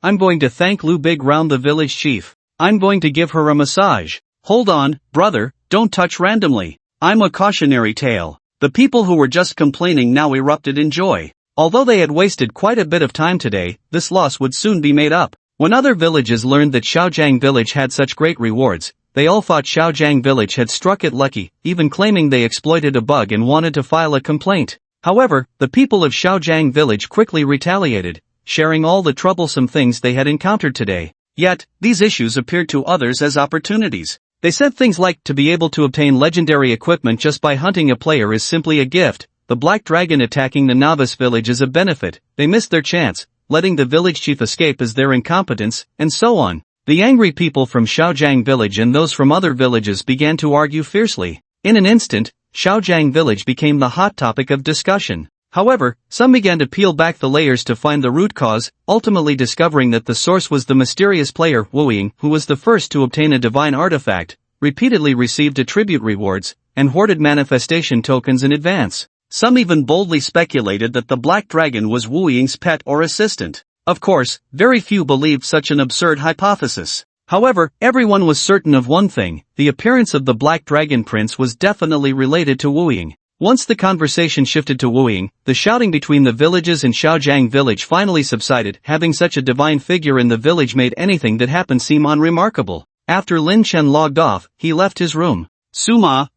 I'm going to thank Lu Big Round the village chief. I'm going to give her a massage. Hold on, brother, don't touch randomly. I'm a cautionary tale. The people who were just complaining now erupted in joy. Although they had wasted quite a bit of time today, this loss would soon be made up. When other villages learned that Xiaojiang village had such great rewards, they all thought Xiaojiang village had struck it lucky, even claiming they exploited a bug and wanted to file a complaint. However, the people of Xiaojiang village quickly retaliated, sharing all the troublesome things they had encountered today. Yet, these issues appeared to others as opportunities. They said things like to be able to obtain legendary equipment just by hunting a player is simply a gift, the black dragon attacking the novice village is a benefit, they missed their chance, letting the village chief escape is their incompetence, and so on. The angry people from Xiaojiang village and those from other villages began to argue fiercely. In an instant, Xiaojiang village became the hot topic of discussion. However, some began to peel back the layers to find the root cause, ultimately discovering that the source was the mysterious player Wu Ying, who was the first to obtain a divine artifact, repeatedly received attribute rewards, and hoarded manifestation tokens in advance. Some even boldly speculated that the black dragon was Wu Ying's pet or assistant. Of course, very few believed such an absurd hypothesis. However, everyone was certain of one thing, the appearance of the Black Dragon Prince was definitely related to Wu Ying. Once the conversation shifted to Wu Ying, the shouting between the villages in Xiaojiang village finally subsided. Having such a divine figure in the village made anything that happened seem unremarkable. After Lin Chen logged off, he left his room. Suma,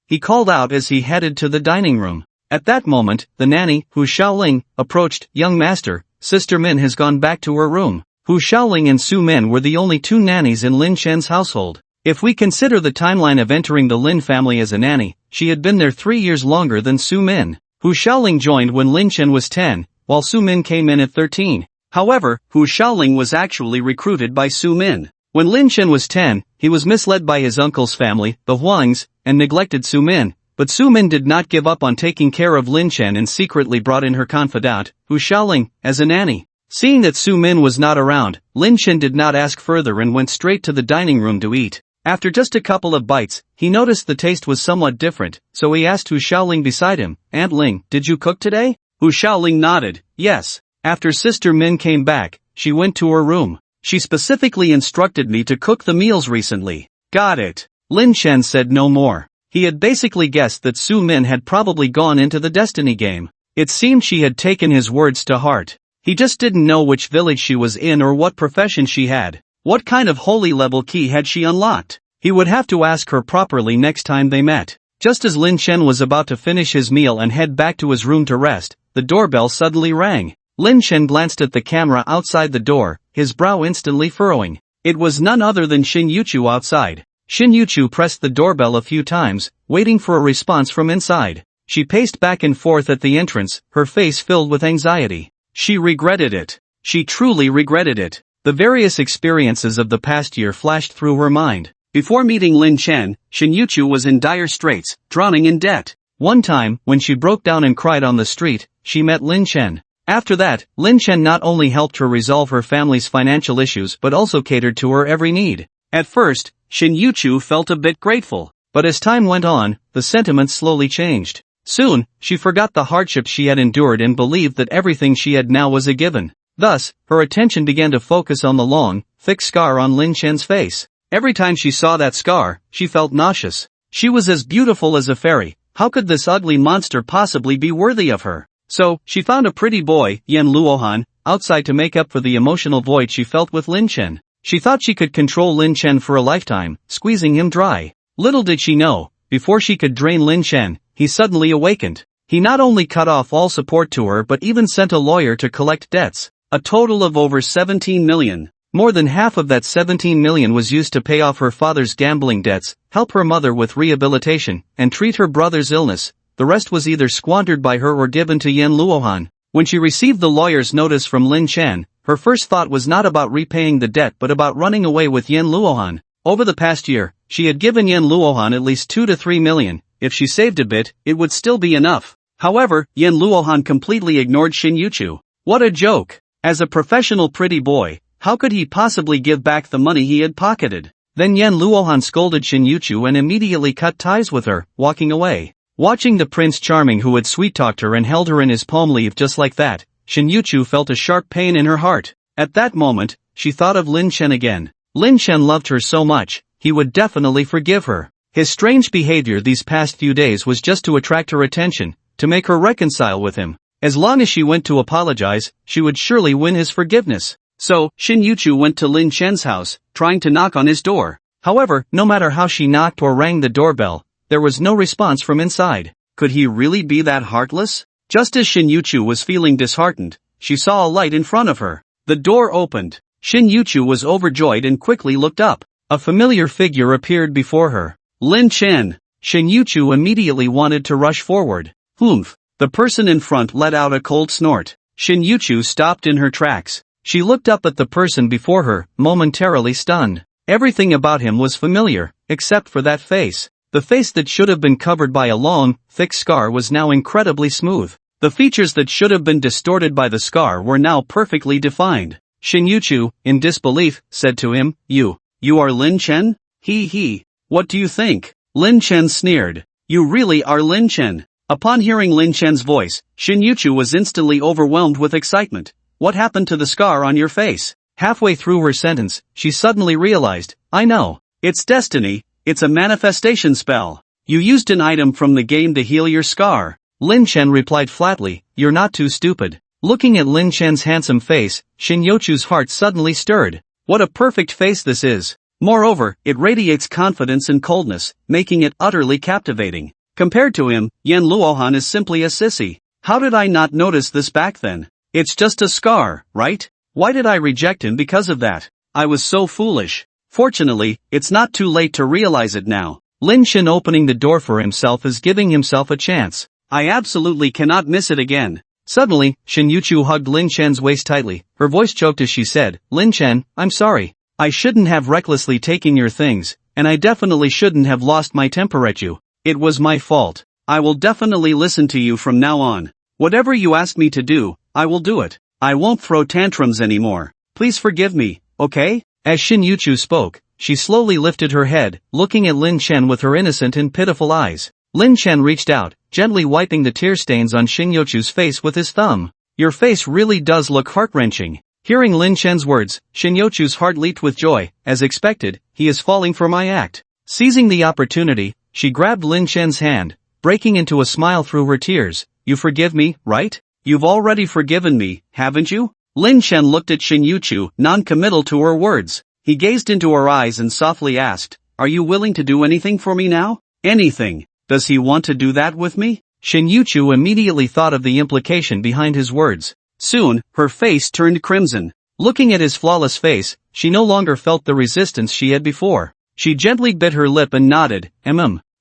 he called out as he headed to the dining room. At that moment, the nanny, Hu Xiaoling, approached. Young master, Sister Min has gone back to her room. Hu Xiaoling and Su Min were the only two nannies in Lin Chen's household. If we consider the timeline of entering the Lin family as a nanny, she had been there 3 years longer than Su Min. Hu Xiaoling joined when Lin Chen was 10, while Su Min came in at 13. However, Hu Xiaoling was actually recruited by Su Min. When Lin Chen was 10, he was misled by his uncle's family, the Huangs, and neglected Su Min, But Su Min did not give up on taking care of Lin Chen and secretly brought in her confidant, Hu Xiaoling, as a nanny. Seeing that Su Min was not around, Lin Chen did not ask further and went straight to the dining room to eat. After just a couple of bites, he noticed the taste was somewhat different, so he asked Hu Xiaoling beside him, "Aunt Ling, did you cook today?" Hu Xiaoling nodded, "Yes." After Sister Min came back, she went to her room. "She specifically instructed me to cook the meals recently." "Got it." Lin Chen said no more. He had basically guessed that Su Min had probably gone into the destiny game. It seemed she had taken his words to heart. He just didn't know which village she was in or what profession she had. What kind of holy level key had she unlocked? He would have to ask her properly next time they met. Just as Lin Chen was about to finish his meal and head back to his room to rest, the doorbell suddenly rang. Lin Chen glanced at the camera outside the door, his brow instantly furrowing. It was none other than Shin Yuchu outside. Shin Yuchu pressed the doorbell a few times, waiting for a response from inside. She paced back and forth at the entrance, her face filled with anxiety. She regretted it. She truly regretted it. The various experiences of the past year flashed through her mind. Before meeting Lin Chen, Shin Yuchu was in dire straits, drowning in debt. One time, when she broke down and cried on the street, she met Lin Chen. After that, Lin Chen not only helped her resolve her family's financial issues but also catered to her every need. At first, Shin Yuchu felt a bit grateful, but as time went on, the sentiment slowly changed. Soon, she forgot the hardships she had endured and believed that everything she had now was a given. Thus, her attention began to focus on the long, thick scar on Lin Chen's face. Every time she saw that scar, she felt nauseous. She was as beautiful as a fairy. How could this ugly monster possibly be worthy of her? So, she found a pretty boy, Yan Luohan, outside to make up for the emotional void she felt with Lin Chen. She thought she could control Lin Chen for a lifetime, squeezing him dry. Little did she know, before she could drain Lin Chen, he suddenly awakened. He not only cut off all support to her but even sent a lawyer to collect debts. A total of over 17 million. More than half of that 17 million was used to pay off her father's gambling debts, help her mother with rehabilitation, and treat her brother's illness. The rest was either squandered by her or given to Yan Luohan. When she received the lawyer's notice from Lin Chen, her first thought was not about repaying the debt but about running away with Yan Luohan. Over the past year, she had given Yan Luohan at least 2 to 3 million. If she saved a bit, it would still be enough. However, Yan Luohan completely ignored Shin Yuchu. What a joke! As a professional pretty boy, how could he possibly give back the money he had pocketed? Then Yan Luohan scolded Shin Yuchu and immediately cut ties with her, walking away. Watching the Prince Charming who had sweet-talked her and held her in his palm leave just like that, Shin Yuchu felt a sharp pain in her heart. At that moment, she thought of Lin Chen again. Lin Chen loved her so much, he would definitely forgive her. His strange behavior these past few days was just to attract her attention, to make her reconcile with him. As long as she went to apologize, she would surely win his forgiveness. So, Shin Yuchu went to Lin Chen's house, trying to knock on his door. However, no matter how she knocked or rang the doorbell, there was no response from inside. Could he really be that heartless? Just as Shin Yuchu was feeling disheartened, she saw a light in front of her. The door opened. Shin Yuchu was overjoyed and quickly looked up. A familiar figure appeared before her. Lin Chen. Shin Yuchu immediately wanted to rush forward. Humph. The person in front let out a cold snort. Shin Yuchu stopped in her tracks. She looked up at the person before her, momentarily stunned. Everything about him was familiar, except for that face. The face that should have been covered by a long, thick scar was now incredibly smooth. The features that should have been distorted by the scar were now perfectly defined. Shin Yuchu, in disbelief, said to him, You are Lin Chen? He. What do you think? Lin Chen sneered. You really are Lin Chen. Upon hearing Lin Chen's voice, Shin Yuchu was instantly overwhelmed with excitement. What happened to the scar on your face? Halfway through her sentence, she suddenly realized, I know. It's destiny, it's a manifestation spell. You used an item from the game to heal your scar. Lin Chen replied flatly, You're not too stupid. Looking at Lin Chen's handsome face, Shin Yuchu's heart suddenly stirred. What a perfect face this is. Moreover, it radiates confidence and coldness, making it utterly captivating. Compared to him, Yan Luohan is simply a sissy. How did I not notice this back then? It's just a scar, right? Why did I reject him because of that? I was so foolish. Fortunately, it's not too late to realize it now. Lin Chen opening the door for himself is giving himself a chance. I absolutely cannot miss it again. Suddenly, Shin Yuchu hugged Lin Chen's waist tightly. Her voice choked as she said, Lin Chen, I'm sorry. I shouldn't have recklessly taken your things, and I definitely shouldn't have lost my temper at you. It was my fault. I will definitely listen to you from now on. Whatever you ask me to do, I will do it. I won't throw tantrums anymore. Please forgive me, okay? As Shin Yuchu spoke, she slowly lifted her head, looking at Lin Chen with her innocent and pitiful eyes. Lin Chen reached out, gently wiping the tear stains on Shin Yuchu's face with his thumb. Your face really does look heart-wrenching. Hearing Lin Chen's words, Shin Yuchu's heart leaped with joy. As expected, he is falling for my act. Seizing the opportunity, she grabbed Lin Chen's hand, breaking into a smile through her tears. You forgive me, right? You've already forgiven me, haven't you? Lin Chen looked at Shin Yuchu, non-committal to her words. He gazed into her eyes and softly asked, Are you willing to do anything for me now? Anything. Does he want to do that with me? Shin Yuchu immediately thought of the implication behind his words. Soon, her face turned crimson. Looking at his flawless face, she no longer felt the resistance she had before. She gently bit her lip and nodded.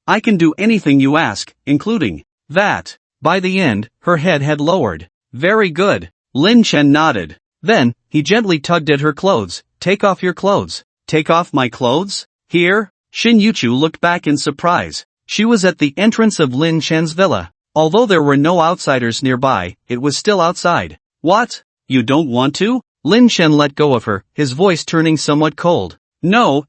I can do anything you ask, including that. By the end, her head had lowered. Very good. Lin Chen nodded. Then, he gently tugged at her clothes. Take off your clothes. Take off my clothes? Here? Shin Yuchu looked back in surprise. She was at the entrance of Lin Chen's villa. Although there were no outsiders nearby, it was still outside. What? You don't want to? Lin Chen let go of her, his voice turning somewhat cold. No,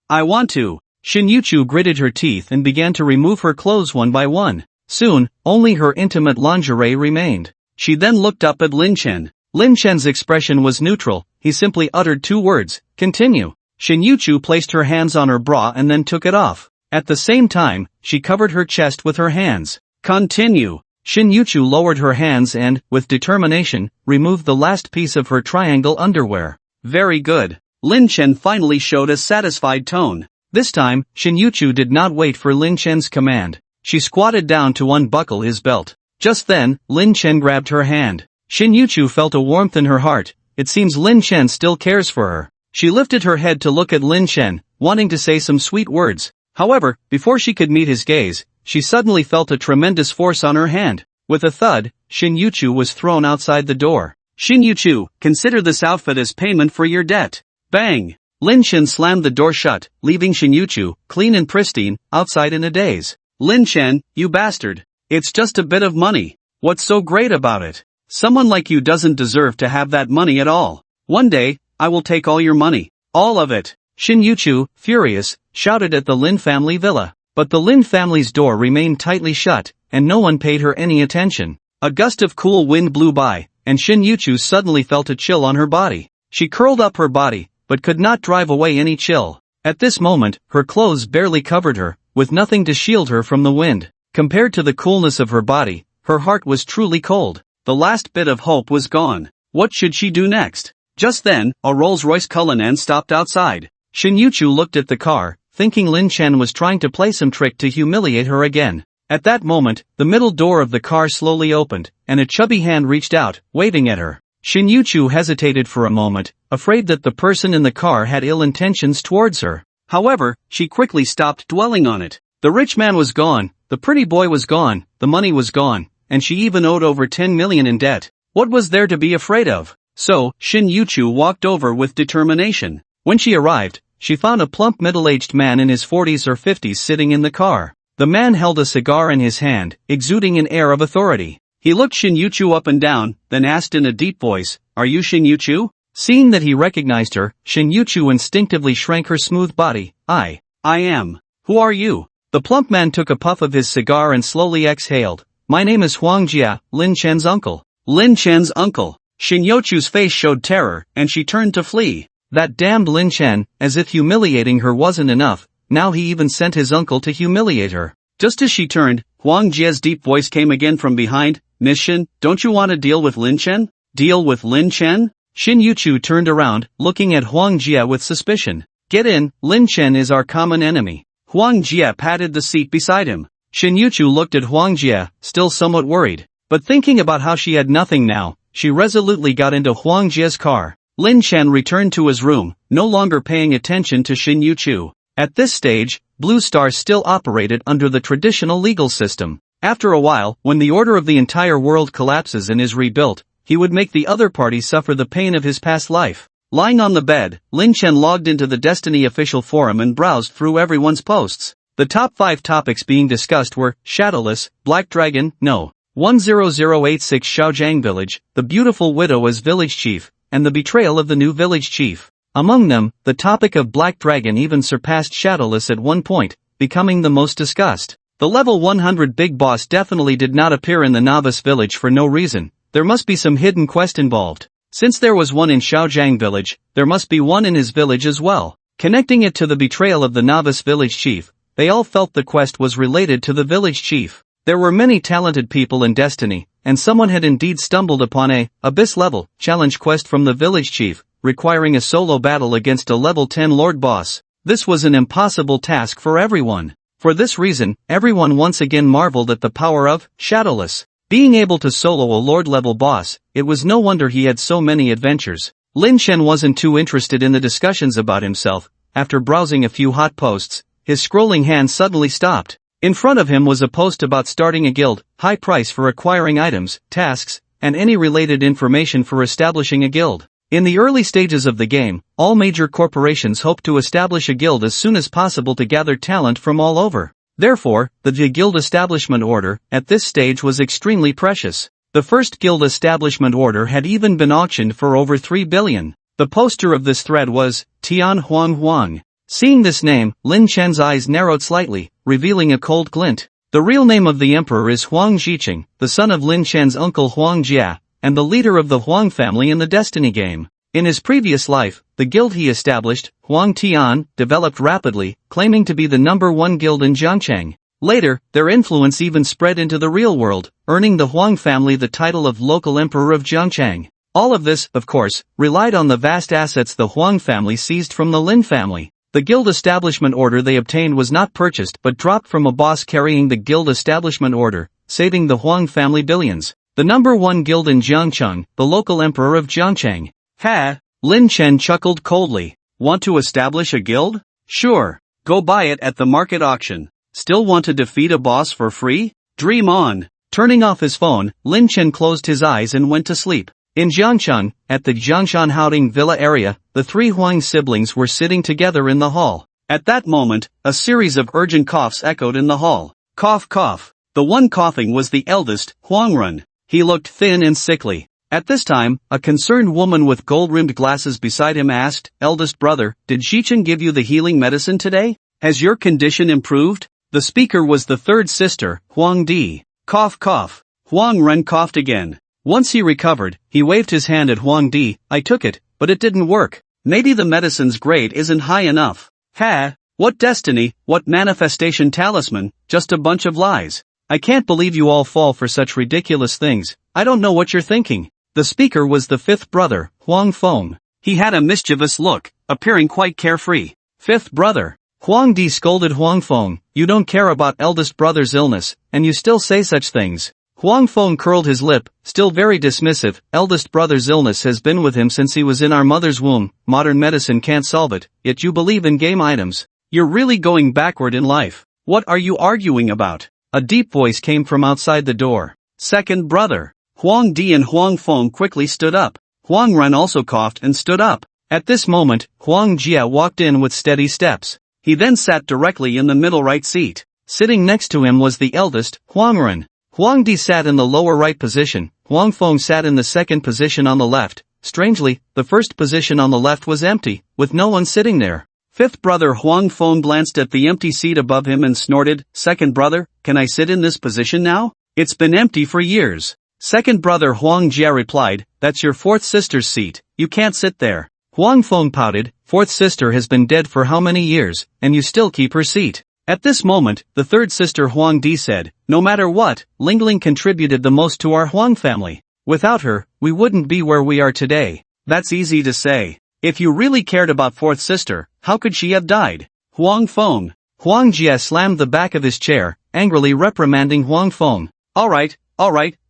I want to. Shin Yuchu gritted her teeth and began to remove her clothes one by one. Soon, only her intimate lingerie remained. She then looked up at Lin Chen. Lin Chen's expression was neutral. He simply uttered two words, continue. Shin Yuchu placed her hands on her bra and then took it off. At the same time, she covered her chest with her hands. Continue. Shin Yuchu lowered her hands and, with determination, removed the last piece of her triangle underwear. Very good. Lin Chen finally showed a satisfied tone. This time, Shin Yuchu did not wait for Lin Chen's command. She squatted down to unbuckle his belt. Just then, Lin Chen grabbed her hand. Shin Yuchu felt a warmth in her heart. It seems Lin Chen still cares for her. She lifted her head to look at Lin Chen, wanting to say some sweet words. However, before she could meet his gaze, she suddenly felt a tremendous force on her hand. With a thud, Shin Yuchu was thrown outside the door. Shin Yuchu, consider this outfit as payment for your debt. Bang! Lin Chen slammed the door shut, leaving Shin Yuchu, clean and pristine, outside in a daze. Lin Chen, you bastard. It's just a bit of money. What's so great about it? Someone like you doesn't deserve to have that money at all. One day, I will take all your money. All of it. Shin Yuchu, furious, shouted at the Lin family villa. But the Lin family's door remained tightly shut, and no one paid her any attention. A gust of cool wind blew by, and Shin Yuchu suddenly felt a chill on her body. She curled up her body, but could not drive away any chill. At this moment, her clothes barely covered her, with nothing to shield her from the wind. Compared to the coolness of her body, her heart was truly cold. The last bit of hope was gone. What should she do next? Just then, a Rolls-Royce Cullinan stopped outside. Shin Yuchu looked at the car, thinking Lin Chen was trying to play some trick to humiliate her again. At that moment, the middle door of the car slowly opened, and a chubby hand reached out, waving at her. Shin Yuchu hesitated for a moment, afraid that the person in the car had ill intentions towards her. However, she quickly stopped dwelling on it. The rich man was gone, the pretty boy was gone, the money was gone, and she even owed over 10 million in debt. What was there to be afraid of? So, Shin Yuchu walked over with determination. When she arrived, she found a plump middle-aged man in his 40s or 50s sitting in the car. The man held a cigar in his hand, exuding an air of authority. He looked Shin Yuchu up and down, then asked in a deep voice, "Are you Shin Yuchu?" Seeing that he recognized her, Shin Yuchu instinctively shrank her smooth body. I am. Who are you? The plump man took a puff of his cigar and slowly exhaled. My name is Huang Jia, Lin Chen's uncle. Lin Chen's uncle. Shin Yuchu's face showed terror, and she turned to flee. That damned Lin Chen, as if humiliating her wasn't enough, now he even sent his uncle to humiliate her. Just as she turned, Huang Jia's deep voice came again from behind. Miss Shin, don't you want to deal with Lin Chen? Deal with Lin Chen? Shin Yuchu turned around, looking at Huang Jia with suspicion. Get in, Lin Chen is our common enemy. Huang Jia patted the seat beside him. Shin Yuchu looked at Huang Jia, still somewhat worried. But thinking about how she had nothing now, she resolutely got into Huang Jia's car. Lin Chen returned to his room, no longer paying attention to Shin Yuchu. At this stage, Blue Star still operated under the traditional legal system. After a while, when the order of the entire world collapses and is rebuilt, he would make the other party suffer the pain of his past life. Lying on the bed, Lin Chen logged into the Destiny official forum and browsed through everyone's posts. The top 5 topics being discussed were Shadowless, Black Dragon, No. 10086 Shaojiang Village, the beautiful widow as village chief, and the betrayal of the new village chief. Among them, the topic of Black Dragon even surpassed Shadowless at one point, becoming the most discussed. The level 100 big boss definitely did not appear in the novice village for no reason. There must be some hidden quest involved. Since there was one in Shaojiang village, there must be one in his village as well. Connecting it to the betrayal of the novice village chief, they all felt the quest was related to the village chief. There were many talented people in Destiny, and someone had indeed stumbled upon a Abyss level challenge quest from the village chief, requiring a solo battle against a level 10 Lord boss. This was an impossible task for everyone. For this reason, everyone once again marveled at the power of Shadowless. Being able to solo a Lord level boss, it was no wonder he had so many adventures. Lin Chen wasn't too interested in the discussions about himself. After browsing a few hot posts, his scrolling hand suddenly stopped. In front of him was a post about starting a guild, high price for acquiring items, tasks, and any related information for establishing a guild. In the early stages of the game, all major corporations hoped to establish a guild as soon as possible to gather talent from all over. Therefore, the guild establishment order, at this stage was extremely precious. The first guild establishment order had even been auctioned for over 3 billion. The poster of this thread was, Tian Huang. Seeing this name, Lin Chen's eyes narrowed slightly, revealing a cold glint. The real name of the emperor is Huang Zhiqing, the son of Lin Chen's uncle Huang Jia, and the leader of the Huang family in the Destiny game. In his previous life, the guild he established, Huang Tian, developed rapidly, claiming to be the #1 guild in Jiangcheng. Later, their influence even spread into the real world, earning the Huang family the title of local emperor of Jiangcheng. All of this, of course, relied on the vast assets the Huang family seized from the Lin family. The guild establishment order they obtained was not purchased but dropped from a boss carrying the guild establishment order, saving the Huang family billions. The #1 guild in Jiangcheng, the local emperor of Jiangcheng. Ha! Lin Chen chuckled coldly. Want to establish a guild? Sure. Go buy it at the market auction. Still want to defeat a boss for free? Dream on. Turning off his phone, Lin Chen closed his eyes and went to sleep. In Jiangcheng, at the Jiangshan Haoding Villa area, the 3 Huang siblings were sitting together in the hall. At that moment, a series of urgent coughs echoed in the hall. Cough cough. The one coughing was the eldest, Huang Run. He looked thin and sickly. At this time, a concerned woman with gold-rimmed glasses beside him asked, "Eldest brother, did Xichen give you the healing medicine today? Has your condition improved?" The speaker was the third sister, Huang Di. Cough cough. Huang Ren coughed again. Once he recovered, he waved his hand at Huang Di. "I took it, but it didn't work. Maybe the medicine's grade isn't high enough." Ha! What destiny, what manifestation talisman, just a bunch of lies. I can't believe you all fall for such ridiculous things. I don't know what you're thinking. The speaker was the fifth brother, Huang Feng. He had a mischievous look, appearing quite carefree. Fifth brother. Huang Di scolded Huang Feng, "You don't care about eldest brother's illness, and you still say such things." Huang Feng curled his lip, still very dismissive. "Eldest brother's illness has been with him since he was in our mother's womb. Modern medicine can't solve it, yet you believe in game items. You're really going backward in life. What are you arguing about?" A deep voice came from outside the door. Second brother. Huang Di and Huang Feng quickly stood up. Huang Ren also coughed and stood up. At this moment, Huang Jia walked in with steady steps. He then sat directly in the middle right seat. Sitting next to him was the eldest, Huang Ren. Huang Di sat in the lower right position. Huang Feng sat in the second position on the left. Strangely, the first position on the left was empty, with no one sitting there. Fifth brother Huang Feng glanced at the empty seat above him and snorted, "Second brother, can I sit in this position now? It's been empty for years." Second brother Huang Jia replied, "That's your fourth sister's seat, you can't sit there." Huang Feng pouted, "Fourth sister has been dead for how many years, and you still keep her seat?" At this moment, the third sister Huang Di said, "No matter what, Lingling contributed the most to our Huang family. Without her, we wouldn't be where we are today." That's easy to say. If you really cared about fourth sister, how could she have died? Huang Feng. Huang Jia slammed the back of his chair, angrily reprimanding Huang Feng. Alright,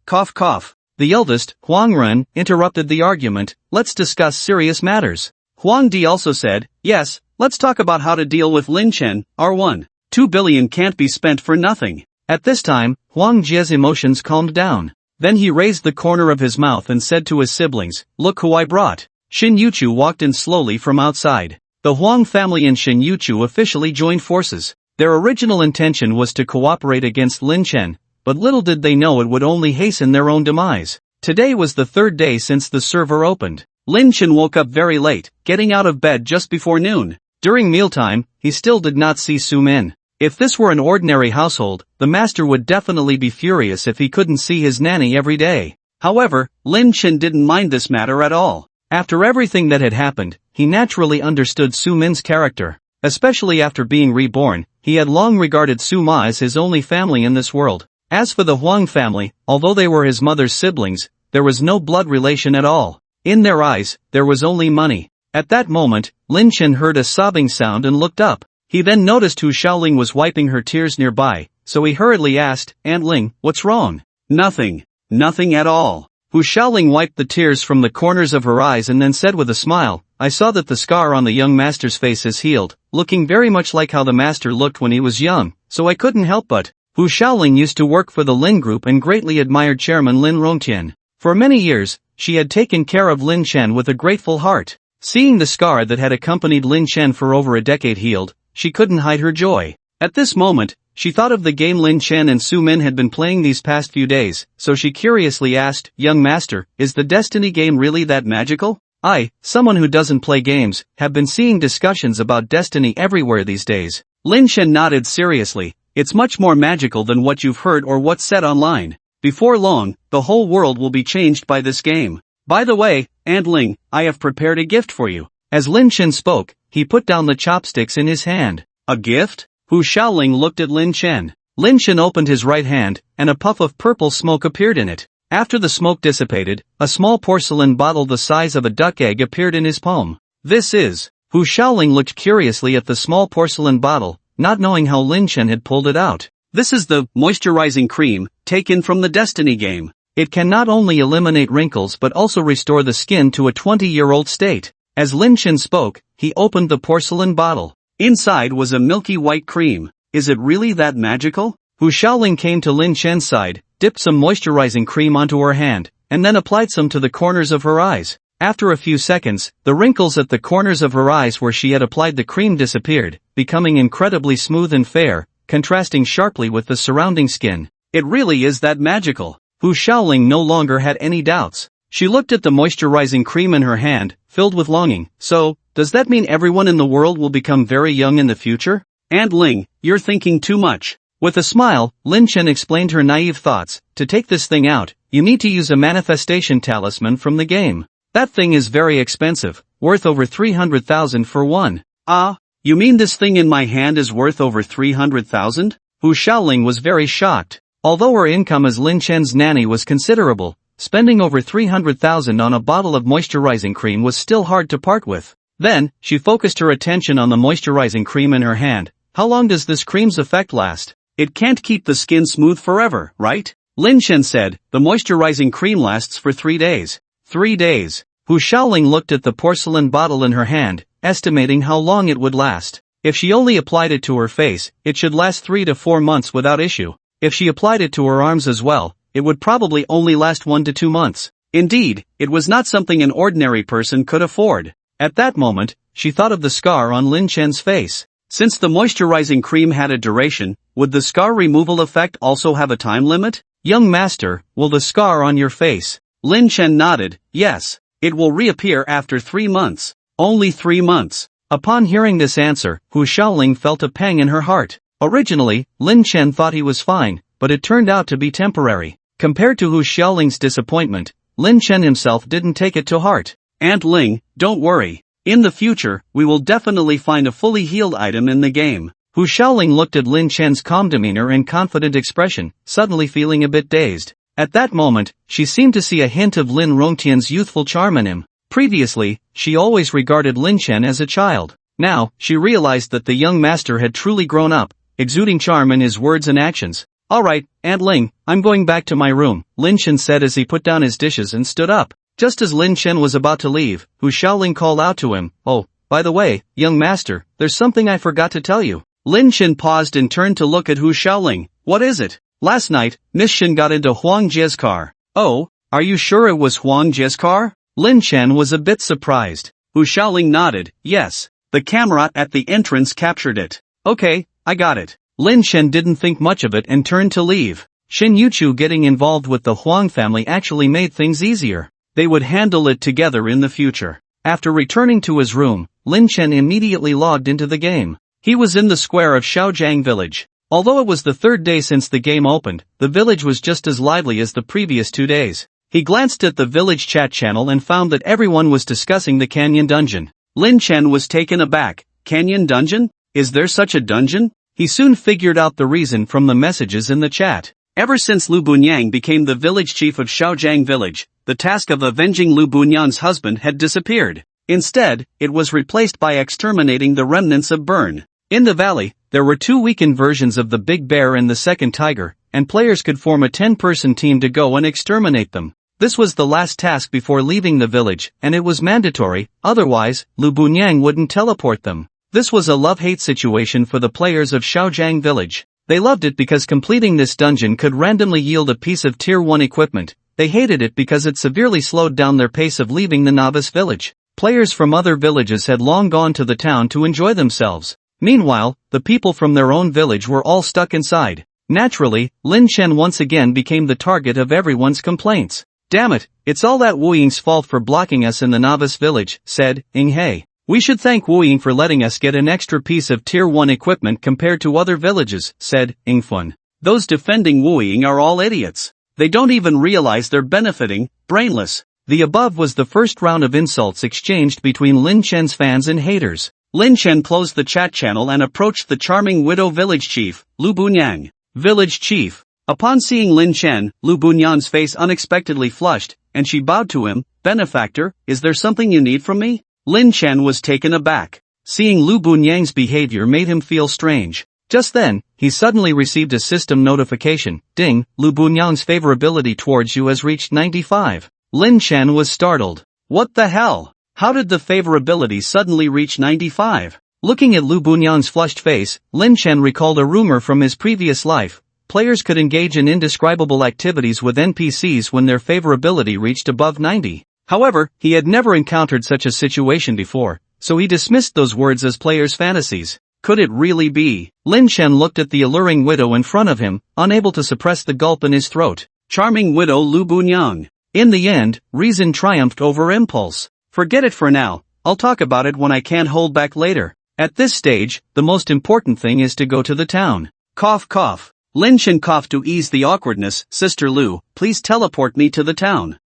cough cough. The eldest, Huang Ren, interrupted the argument. "Let's discuss serious matters." Huang Di also said, "Yes, let's talk about how to deal with Lin Chen, R1. 2 billion can't be spent for nothing." At this time, Huang Jia's emotions calmed down. Then he raised the corner of his mouth and said to his siblings, "Look who I brought." Xin Yuchu walked in slowly from outside. The Huang family and Xin Yuchu officially joined forces. Their original intention was to cooperate against Lin Chen, but little did they know it would only hasten their own demise. Today was the third day since the server opened. Lin Chen woke up very late, getting out of bed just before noon. During mealtime, he still did not see Su Min. If this were an ordinary household, the master would definitely be furious if he couldn't see his nanny every day. However, Lin Chen didn't mind this matter at all. After everything that had happened, he naturally understood Su Min's character. Especially after being reborn, he had long regarded Su Ma as his only family in this world. As for the Huang family, although they were his mother's siblings, there was no blood relation at all. In their eyes, there was only money. At that moment, Lin Chen heard a sobbing sound and looked up. He then noticed Hu Xiaoling was wiping her tears nearby, so he hurriedly asked, "Aunt Ling, what's wrong?" "Nothing. Nothing at all." Hu Xiaoling wiped the tears from the corners of her eyes and then said with a smile, "I saw that the scar on the young master's face has healed, looking very much like how the master looked when he was young, so I couldn't help but." Hu Xiaoling used to work for the Lin Group and greatly admired Chairman Lin Rongtian. For many years, she had taken care of Lin Chen with a grateful heart. Seeing the scar that had accompanied Lin Chen for over a decade healed, she couldn't hide her joy. At this moment, she thought of the game Lin Chen and Su Min had been playing these past few days, so she curiously asked, "Young master, is the Destiny game really that magical?" "I, someone who doesn't play games, have been seeing discussions about Destiny everywhere these days." Lin Chen nodded seriously. "It's much more magical than what you've heard or what's said online. Before long, the whole world will be changed by this game. By the way, Aunt Ling, I have prepared a gift for you." As Lin Chen spoke, he put down the chopsticks in his hand. "A gift?" Hu Xiaoling looked at Lin Chen. Lin Chen opened his right hand, and a puff of purple smoke appeared in it. After the smoke dissipated, a small porcelain bottle the size of a duck egg appeared in his palm. "This is..." Hu Xiaoling looked curiously at the small porcelain bottle, not knowing how Lin Chen had pulled it out. "This is the moisturizing cream, taken from the Destiny game. It can not only eliminate wrinkles but also restore the skin to a 20-year-old state." As Lin Chen spoke, he opened the porcelain bottle. Inside was a milky white cream. "Is it really that magical?" Hu Xiaoling came to Lin Chen's side, dipped some moisturizing cream onto her hand, and then applied some to the corners of her eyes. After a few seconds, the wrinkles at the corners of her eyes where she had applied the cream disappeared, becoming incredibly smooth and fair, contrasting sharply with the surrounding skin. "It really is that magical." Hu Xiaoling no longer had any doubts. She looked at the moisturizing cream in her hand, filled with longing. "So, does that mean everyone in the world will become very young in the future?" "Aunt Ling, you're thinking too much." With a smile, Lin Chen explained her naive thoughts. "To take this thing out, you need to use a manifestation talisman from the game. That thing is very expensive, worth over 300,000 for one." "Ah, you mean this thing in my hand is worth over 300,000? Hu Xiaoling was very shocked. Although her income as Lin Chen's nanny was considerable, spending over 300,000 on a bottle of moisturizing cream was still hard to part with. Then, she focused her attention on the moisturizing cream in her hand. "How long does this cream's effect last?" "It can't keep the skin smooth forever, right?" Lin Chen said. "The moisturizing cream lasts for 3 days. 3 days. Hu Xiaoling looked at the porcelain bottle in her hand, estimating how long it would last. If she only applied it to her face, it should last 3 to 4 months without issue. If she applied it to her arms as well, it would probably only last 1 to 2 months. Indeed, it was not something an ordinary person could afford. At that moment, she thought of the scar on Lin Chen's face. Since the moisturizing cream had a duration, would the scar removal effect also have a time limit? "Young master, will the scar on your face?" Lin Chen nodded. "Yes. It will reappear after 3 months. Only 3 months. Upon hearing this answer, Hu Xiaoling felt a pang in her heart. Originally, Lin Chen thought he was fine, but it turned out to be temporary. Compared to Hu Xiaoling's disappointment, Lin Chen himself didn't take it to heart. "Aunt Ling, don't worry. In the future, we will definitely find a fully healed item in the game." Hu Xiaoling looked at Lin Chen's calm demeanor and confident expression, suddenly feeling a bit dazed. At that moment, she seemed to see a hint of Lin Rongtian's youthful charm in him. Previously, she always regarded Lin Chen as a child. Now, she realized that the young master had truly grown up, exuding charm in his words and actions. "Alright, Aunt Ling, I'm going back to my room," Lin Chen said as he put down his dishes and stood up. Just as Lin Chen was about to leave, Hu Xiaoling called out to him, "Oh, by the way, young master, there's something I forgot to tell you." Lin Chen paused and turned to look at Hu Xiaoling. "What is it?" "Last night, Miss Shin got into Huang Jie's car." "Oh, are you sure it was Huang Jie's car?" Lin Chen was a bit surprised. Hu Xiaoling nodded. "Yes, the camera at the entrance captured it." "Okay, I got it. Lin Chen didn't think much of it and turned to leave. Shin Yuchu getting involved with the Huang family actually made things easier. They would handle it together in the future. After returning to his room, Lin Chen immediately logged into the game. He was in the square of Shaojiang village. Although it was the third day since the game opened, the village was just as lively as the previous 2 days. He glanced at the village chat channel and found that everyone was discussing the canyon dungeon. Lin Chen was taken aback. Canyon dungeon? Is there such a dungeon? He soon figured out the reason from the messages in the chat. Ever since Lu Bunyang became the village chief of Shaojiang village, the task of avenging Lu Bunyang's husband had disappeared. Instead, it was replaced by exterminating the remnants of Burn. In the valley, there were 2 weakened versions of the Big Bear and the Second Tiger, and players could form a 10-person team to go and exterminate them. This was the last task before leaving the village, and it was mandatory, otherwise, Lu Bunyang wouldn't teleport them. This was a love-hate situation for the players of Shaojiang village. They loved it because completing this dungeon could randomly yield a piece of Tier 1 equipment. They hated it because it severely slowed down their pace of leaving the novice village. Players from other villages had long gone to the town to enjoy themselves. Meanwhile, the people from their own village were all stuck inside. Naturally, Lin Chen once again became the target of everyone's complaints. Damn it, it's all that Wu Ying's fault for blocking us in the novice village, said Ying He. We should thank Wu Ying for letting us get an extra piece of Tier 1 equipment compared to other villages, said Ying Fun. Those defending Wu Ying are all idiots. They don't even realize they're benefiting, brainless. The above was the first round of insults exchanged between Lin Chen's fans and haters. Lin Chen closed the chat channel and approached the charming widow village chief, Lu Bunyang. Village chief. Upon seeing Lin Chen, Lu Bunyang's face unexpectedly flushed, and she bowed to him. Benefactor, is there something you need from me? Lin Chen was taken aback. Seeing Lu Bunyang's behavior made him feel strange. Just then, he suddenly received a system notification. Ding, Lu Bunyang's favorability towards you has reached 95. Lin Chen was startled. What the hell? How did the favorability suddenly reach 95? Looking at Lu Bunyang's flushed face, Lin Chen recalled a rumor from his previous life. Players could engage in indescribable activities with NPCs when their favorability reached above 90. However, he had never encountered such a situation before, so he dismissed those words as players' fantasies. Could it really be? Lin Chen looked at the alluring widow in front of him, unable to suppress the gulp in his throat. Charming widow Lu Bunyang. In the end, reason triumphed over impulse. Forget it for now, I'll talk about it when I can't hold back later. At this stage, the most important thing is to go to the town. Cough cough. Lin Chen coughed to ease the awkwardness. Sister Lu, please teleport me to the town.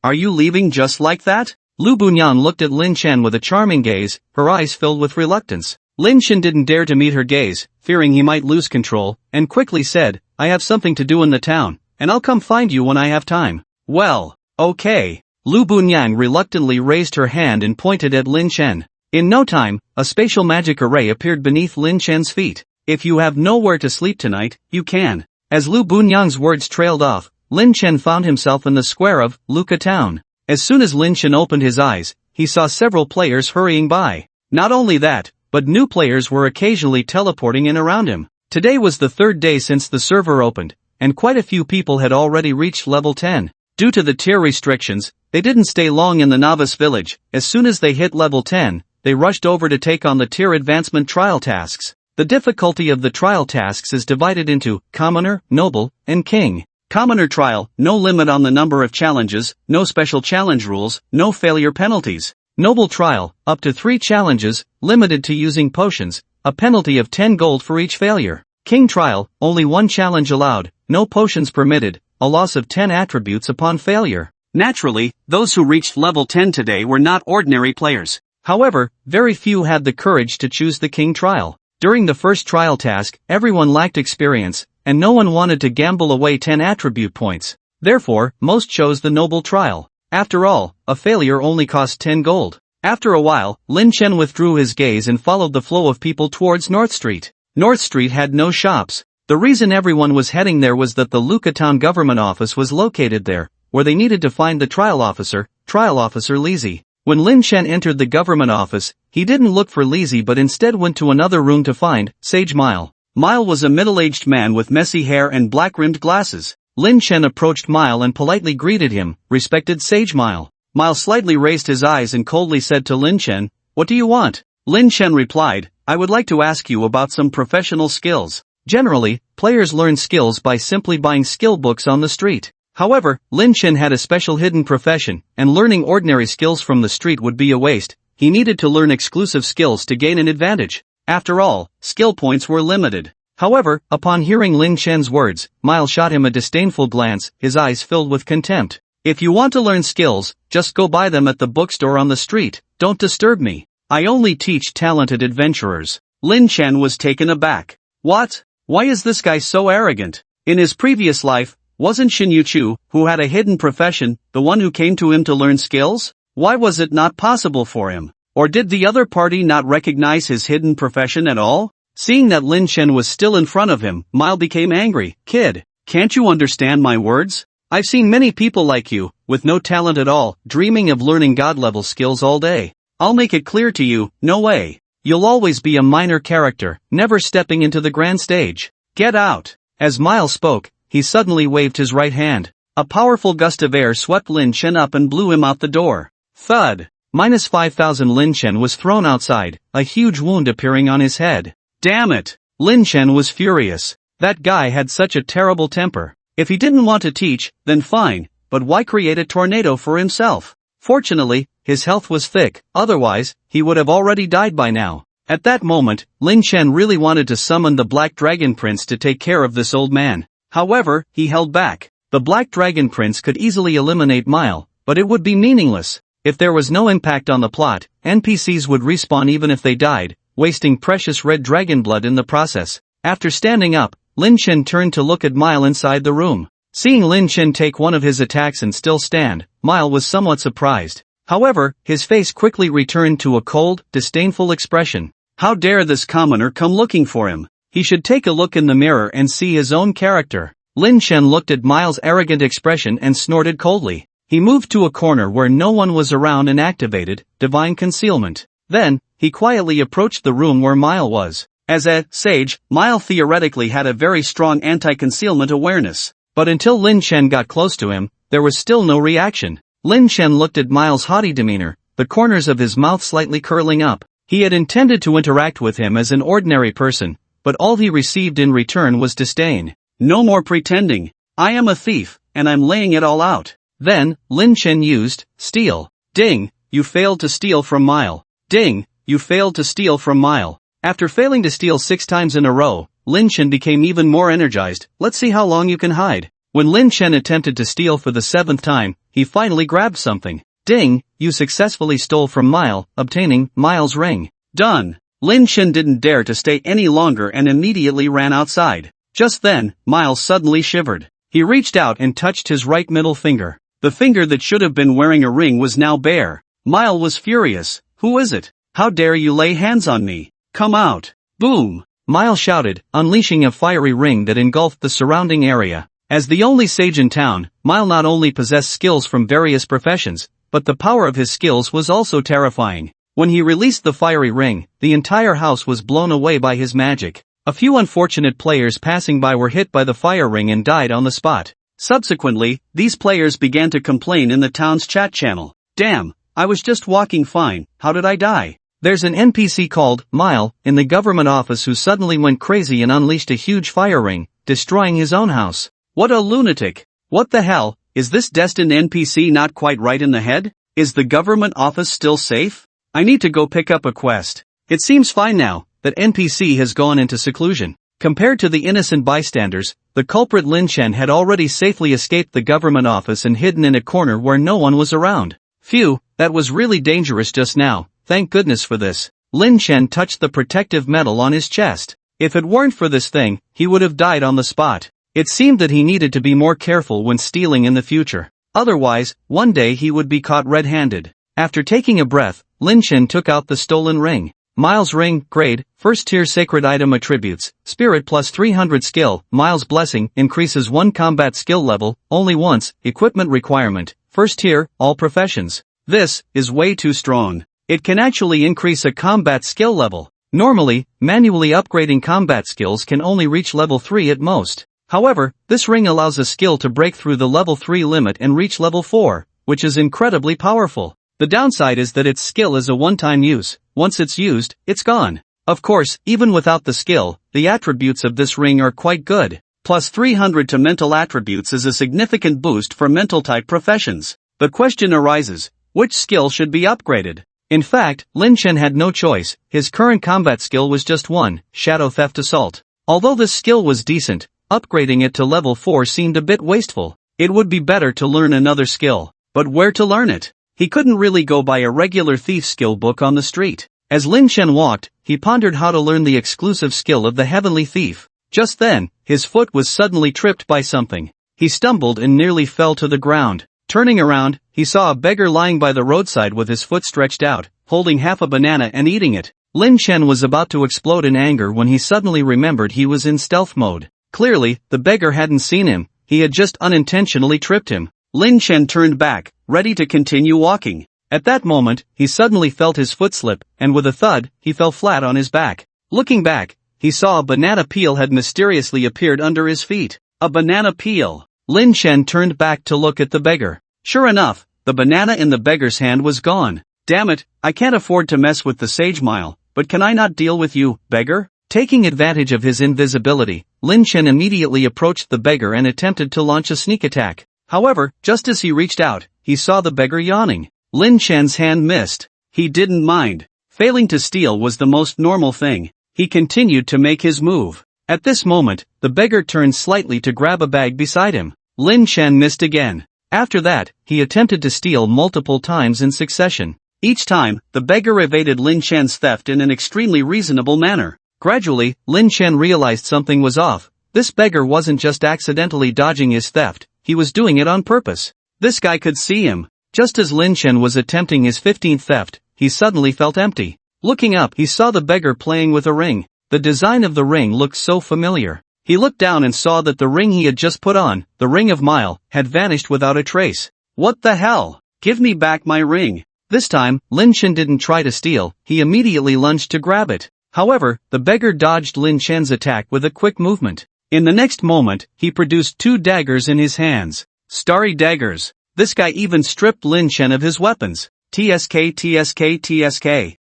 Are you leaving just like that? Lu Bunyang looked at Lin Chen with a charming gaze, her eyes filled with reluctance. Lin Chen didn't dare to meet her gaze, fearing he might lose control, and quickly said, I have something to do in the town, and I'll come find you when I have time. Well, okay. Lu Bunyang reluctantly raised her hand and pointed at Lin Chen. In no time, a spatial magic array appeared beneath Lin Chen's feet. If you have nowhere to sleep tonight, you can. As Lu Bunyang's words trailed off, Lin Chen found himself in the square of Luka Town. As soon as Lin Chen opened his eyes, he saw several players hurrying by. Not only that, but new players were occasionally teleporting in around him. Today was the third day since the server opened, and quite a few people had already reached level 10. Due to the tier restrictions, they didn't stay long in the novice village. As soon as they hit level 10, they rushed over to take on the tier advancement trial tasks. The difficulty of the trial tasks is divided into Commoner, Noble, and King. Commoner trial, no limit on the number of challenges, no special challenge rules, no failure penalties. Noble trial, up to 3 challenges, limited to using potions, a penalty of 10 gold for each failure. King trial, only 1 challenge allowed, no potions permitted, a loss of 10 attributes upon failure. Naturally, those who reached level 10 today were not ordinary players. However, very few had the courage to choose the King trial. During the first trial task, everyone lacked experience, and no one wanted to gamble away 10 attribute points. Therefore, most chose the Noble trial. After all, a failure only cost 10 gold. After a while, Lin Chen withdrew his gaze and followed the flow of people towards North Street. North Street had no shops. The reason everyone was heading there was that the Luka Town government office was located there, where they needed to find the trial officer Lizzie. When Lin Chen entered the government office, he didn't look for Lizzie but instead went to another room to find Sage Mile. Mile was a middle-aged man with messy hair and black-rimmed glasses. Lin Chen approached Mile and politely greeted him, respected Sage Mile. Mile slightly raised his eyes and coldly said to Lin Chen, what do you want? Lin Chen replied, I would like to ask you about some professional skills. Generally, players learn skills by simply buying skill books on the street. However, Lin Chen had a special hidden profession, and learning ordinary skills from the street would be a waste. He needed to learn exclusive skills to gain an advantage. After all, skill points were limited. However, upon hearing Lin Chen's words, Miles shot him a disdainful glance, his eyes filled with contempt. If you want to learn skills, just go buy them at the bookstore on the street. Don't disturb me. I only teach talented adventurers. Lin Chen was taken aback. What? Why is this guy so arrogant? In his previous life, wasn't Shin Yu-Chu, who had a hidden profession, the one who came to him to learn skills? Why was it not possible for him? Or did the other party not recognize his hidden profession at all? Seeing that Lin Chen was still in front of him, Miles became angry. Kid, can't you understand my words? I've seen many people like you, with no talent at all, dreaming of learning god-level skills all day. I'll make it clear to you, no way. You'll always be a minor character, never stepping into the grand stage. Get out. As Miles spoke, he suddenly waved his right hand. A powerful gust of air swept Lin Chen up and blew him out the door. Thud. -5,000 Lin Chen was thrown outside, a huge wound appearing on his head. Damn it. Lin Chen was furious. That guy had such a terrible temper. If he didn't want to teach, then fine, but why create a tornado for himself? Fortunately, his health was thick, otherwise, he would have already died by now. At that moment, Lin Chen really wanted to summon the Black Dragon Prince to take care of this old man. However, he held back. The Black Dragon Prince could easily eliminate Miles, but it would be meaningless. If there was no impact on the plot, NPCs would respawn even if they died, wasting precious red dragon blood in the process. After standing up, Lin Chen turned to look at Miles inside the room. Seeing Lin Chen take one of his attacks and still stand, Miles was somewhat surprised. However, his face quickly returned to a cold, disdainful expression. How dare this commoner come looking for him? He should take a look in the mirror and see his own character. Lin Chen looked at Miles' arrogant expression and snorted coldly. He moved to a corner where no one was around and activated Divine Concealment. Then, he quietly approached the room where Miles was. As a sage, Miles theoretically had a very strong anti-concealment awareness. But until Lin Chen got close to him, there was still no reaction. Lin Chen looked at Miles' haughty demeanor, the corners of his mouth slightly curling up. He had intended to interact with him as an ordinary person, but all he received in return was disdain. No more pretending. I am a thief, and I'm laying it all out. Then, Lin Chen used, steal. Ding, you failed to steal from Miles. Ding, you failed to steal from Miles. After failing to steal 6 times in a row, Lin Chen became even more energized. Let's see how long you can hide. When Lin Chen attempted to steal for the 7th time, he finally grabbed something. Ding, you successfully stole from Miles, obtaining Miles' ring. Done. Lin Chen didn't dare to stay any longer and immediately ran outside. Just then, Miles suddenly shivered. He reached out and touched his right middle finger. The finger that should have been wearing a ring was now bare. Miles was furious. Who is it? How dare you lay hands on me? Come out. Boom. Miles shouted, unleashing a fiery ring that engulfed the surrounding area. As the only sage in town, Miles not only possessed skills from various professions, but the power of his skills was also terrifying. When he released the fiery ring, the entire house was blown away by his magic. A few unfortunate players passing by were hit by the fire ring and died on the spot. Subsequently, these players began to complain in the town's chat channel. Damn, I was just walking fine, how did I die? There's an NPC called Miles in the government office who suddenly went crazy and unleashed a huge fire ring, destroying his own house. What a lunatic. What the hell, is this destined NPC not quite right in the head? Is the government office still safe? I need to go pick up a quest. It seems fine now that NPC has gone into seclusion. Compared to the innocent bystanders, the culprit Lin Chen had already safely escaped the government office and hidden in a corner where no one was around. Phew, that was really dangerous just now, thank goodness for this. Lin Chen touched the protective metal on his chest. If it weren't for this thing, he would have died on the spot. It seemed that he needed to be more careful when stealing in the future. Otherwise, one day he would be caught red-handed. After taking a breath, Lin Chen took out the stolen ring. Miles' ring, grade, first tier sacred item attributes, spirit plus 300 skill, Miles' blessing, increases 1 combat skill level, only once, equipment requirement, first tier, all professions. This is way too strong. It can actually increase a combat skill level. Normally, manually upgrading combat skills can only reach level 3 at most. However, this ring allows a skill to break through the level 3 limit and reach level 4, which is incredibly powerful. The downside is that its skill is a one-time use. Once it's used, it's gone. Of course, even without the skill, the attributes of this ring are quite good. Plus 300 to mental attributes is a significant boost for mental-type professions. The question arises, which skill should be upgraded? In fact, Lin Chen had no choice. His current combat skill was just one, Shadow Theft Assault. Although this skill was decent, upgrading it to level 4 seemed a bit wasteful. It would be better to learn another skill. But where to learn it? He couldn't really go by a regular thief skill book on the street. As Lin Chen walked, he pondered how to learn the exclusive skill of the Heavenly Thief. Just then, his foot was suddenly tripped by something. He stumbled and nearly fell to the ground. Turning around, he saw a beggar lying by the roadside with his foot stretched out, holding half a banana and eating it. Lin Chen was about to explode in anger when he suddenly remembered he was in stealth mode. Clearly, the beggar hadn't seen him, he had just unintentionally tripped him. Lin Chen turned back, ready to continue walking. At that moment, he suddenly felt his foot slip, and with a thud, he fell flat on his back. Looking back, he saw a banana peel had mysteriously appeared under his feet. A banana peel. Lin Chen turned back to look at the beggar. Sure enough, the banana in the beggar's hand was gone. Damn it, I can't afford to mess with the Sage Mile, but can I not deal with you, beggar? Taking advantage of his invisibility, Lin Chen immediately approached the beggar and attempted to launch a sneak attack. However, just as he reached out, he saw the beggar yawning. Lin Chen's hand missed. He didn't mind. Failing to steal was the most normal thing. He continued to make his move. At this moment, the beggar turned slightly to grab a bag beside him. Lin Chen missed again. After that, he attempted to steal multiple times in succession. Each time, the beggar evaded Lin Chen's theft in an extremely reasonable manner. Gradually, Lin Chen realized something was off. This beggar wasn't just accidentally dodging his theft, he was doing it on purpose. This guy could see him. Just as Lin Chen was attempting his 15th theft, he suddenly felt empty. Looking up, he saw the beggar playing with a ring. The design of the ring looked so familiar. He looked down and saw that the ring he had just put on, the ring of Mile, had vanished without a trace. What the hell? Give me back my ring. This time, Lin Chen didn't try to steal, he immediately lunged to grab it. However, the beggar dodged Lin Chen's attack with a quick movement. In the next moment, he produced 2 daggers in his hands. Starry daggers. This guy even stripped Lin Chen of his weapons. TSK.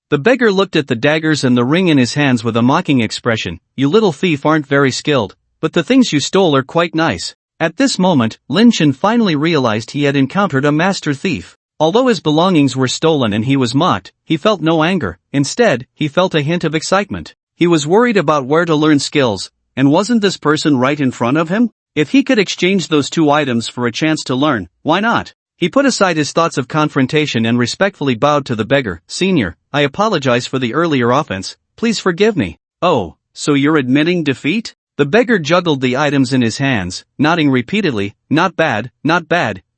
The beggar looked at the daggers and the ring in his hands with a mocking expression. You little thief aren't very skilled, but the things you stole are quite nice. At this moment, Lin Chen finally realized he had encountered a master thief. Although his belongings were stolen and he was mocked, he felt no anger. Instead, he felt a hint of excitement. He was worried about where to learn skills, and wasn't this person right in front of him? If he could exchange those 2 items for a chance to learn, why not? He put aside his thoughts of confrontation and respectfully bowed to the beggar. Senior, I apologize for the earlier offense, please forgive me. Oh, so you're admitting defeat? The beggar juggled the items in his hands, nodding repeatedly. Not bad,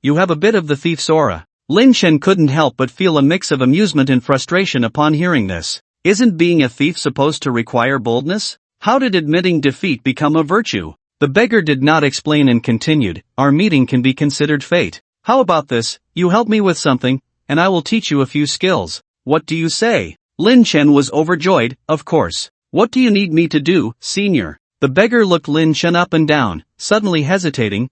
you have a bit of the thief's aura. Lin Chen couldn't help but feel a mix of amusement and frustration upon hearing this. Isn't being a thief supposed to require boldness? How did admitting defeat become a virtue? The beggar did not explain and continued. Our meeting can be considered fate. How about this, you help me with something, and I will teach you a few skills. What do you say? Lin Chen was overjoyed, of course. What do you need me to do, senior? The beggar looked Lin Chen up and down, suddenly hesitating.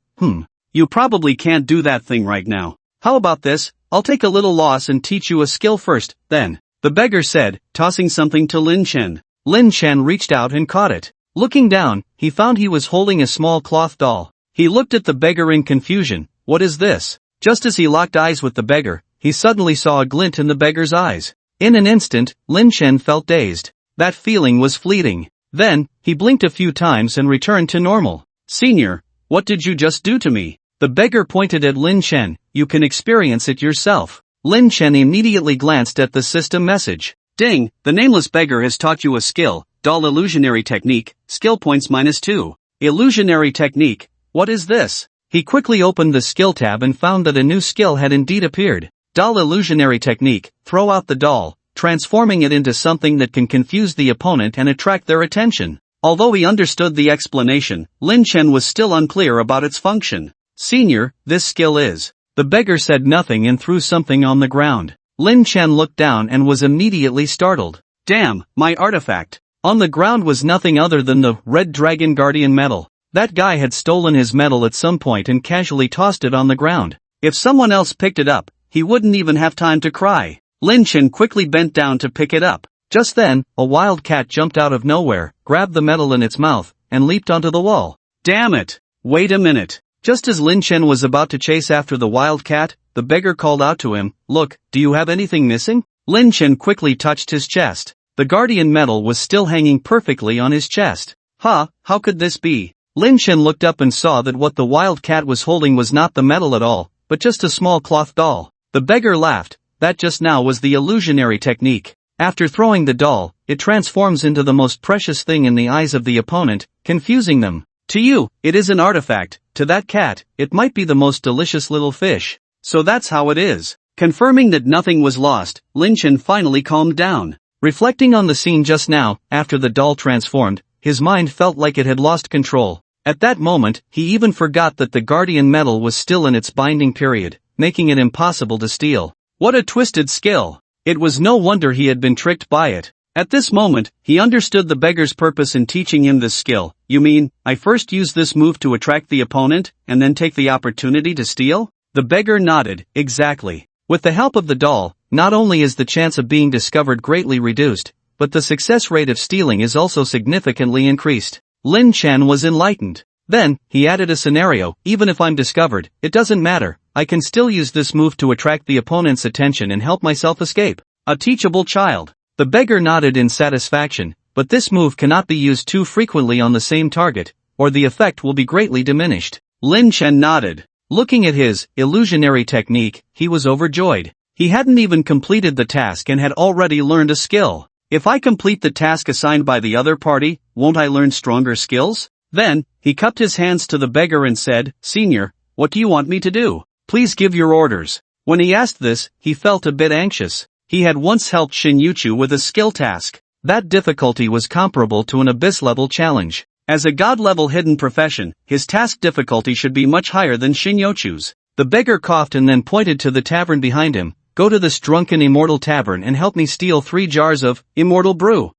You probably can't do that thing right now. How about this, I'll take a little loss and teach you a skill first, then. The beggar said, tossing something to Lin Chen. Lin Chen reached out and caught it. Looking down, he found he was holding a small cloth doll. He looked at the beggar in confusion. What is this? Just as he locked eyes with the beggar, he suddenly saw a glint in the beggar's eyes. In an instant, Lin Chen felt dazed. That feeling was fleeting. Then, he blinked a few times and returned to normal. Senior, what did you just do to me? The beggar pointed at Lin Chen. You can experience it yourself. Lin Chen immediately glanced at the system message. Ding, the nameless beggar has taught you a skill. Doll illusionary technique, skill points -2. Illusionary technique, what is this? He quickly opened the skill tab and found that a new skill had indeed appeared. Doll illusionary technique, throw out the doll, transforming it into something that can confuse the opponent and attract their attention. Although he understood the explanation, Lin Chen was still unclear about its function. Senior, this skill is. The beggar said nothing and threw something on the ground. Lin Chen looked down and was immediately startled. Damn, my artifact. On the ground was nothing other than the Red Dragon Guardian medal. That guy had stolen his medal at some point and casually tossed it on the ground. If someone else picked it up, he wouldn't even have time to cry. Lin Chen quickly bent down to pick it up. Just then, a wild cat jumped out of nowhere, grabbed the metal in its mouth, and leaped onto the wall. Damn it! Wait a minute. Just as Lin Chen was about to chase after the wild cat, the beggar called out to him, "Look, do you have anything missing?" Lin Chen quickly touched his chest. The guardian medal was still hanging perfectly on his chest. How could this be? Lin Chen looked up and saw that what the wild cat was holding was not the medal at all, but just a small cloth doll. The beggar laughed. That just now was the illusionary technique. After throwing the doll, it transforms into the most precious thing in the eyes of the opponent, confusing them. To you, it is an artifact. To that cat, it might be the most delicious little fish. So that's how it is. Confirming that nothing was lost, Lin Chen finally calmed down. Reflecting on the scene just now, after the doll transformed, his mind felt like it had lost control. At that moment, he even forgot that the guardian medal was still in its binding period, making it impossible to steal. What a twisted skill! It was no wonder he had been tricked by it. At this moment, he understood the beggar's purpose in teaching him this skill. You mean, I first use this move to attract the opponent, and then take the opportunity to steal? The beggar nodded. Exactly. With the help of the doll, not only is the chance of being discovered greatly reduced, but the success rate of stealing is also significantly increased. Lin Chen was enlightened. Then, he added a scenario. Even if I'm discovered, it doesn't matter. I can still use this move to attract the opponent's attention and help myself escape. A teachable child. The beggar nodded in satisfaction, but this move cannot be used too frequently on the same target, or the effect will be greatly diminished. Lin Chen nodded. Looking at his illusionary technique, he was overjoyed. He hadn't even completed the task and had already learned a skill. If I complete the task assigned by the other party, won't I learn stronger skills? Then, he cupped his hands to the beggar and said, "Senior, what do you want me to do? Please give your orders." When he asked this, he felt a bit anxious. He had once helped Shin Yuchu with a skill task. That difficulty was comparable to an abyss-level challenge. As a god-level hidden profession, his task difficulty should be much higher than Shin Yuchu's. The beggar coughed and then pointed to the tavern behind him. "Go to this drunken immortal tavern and help me steal 3 jars of immortal brew."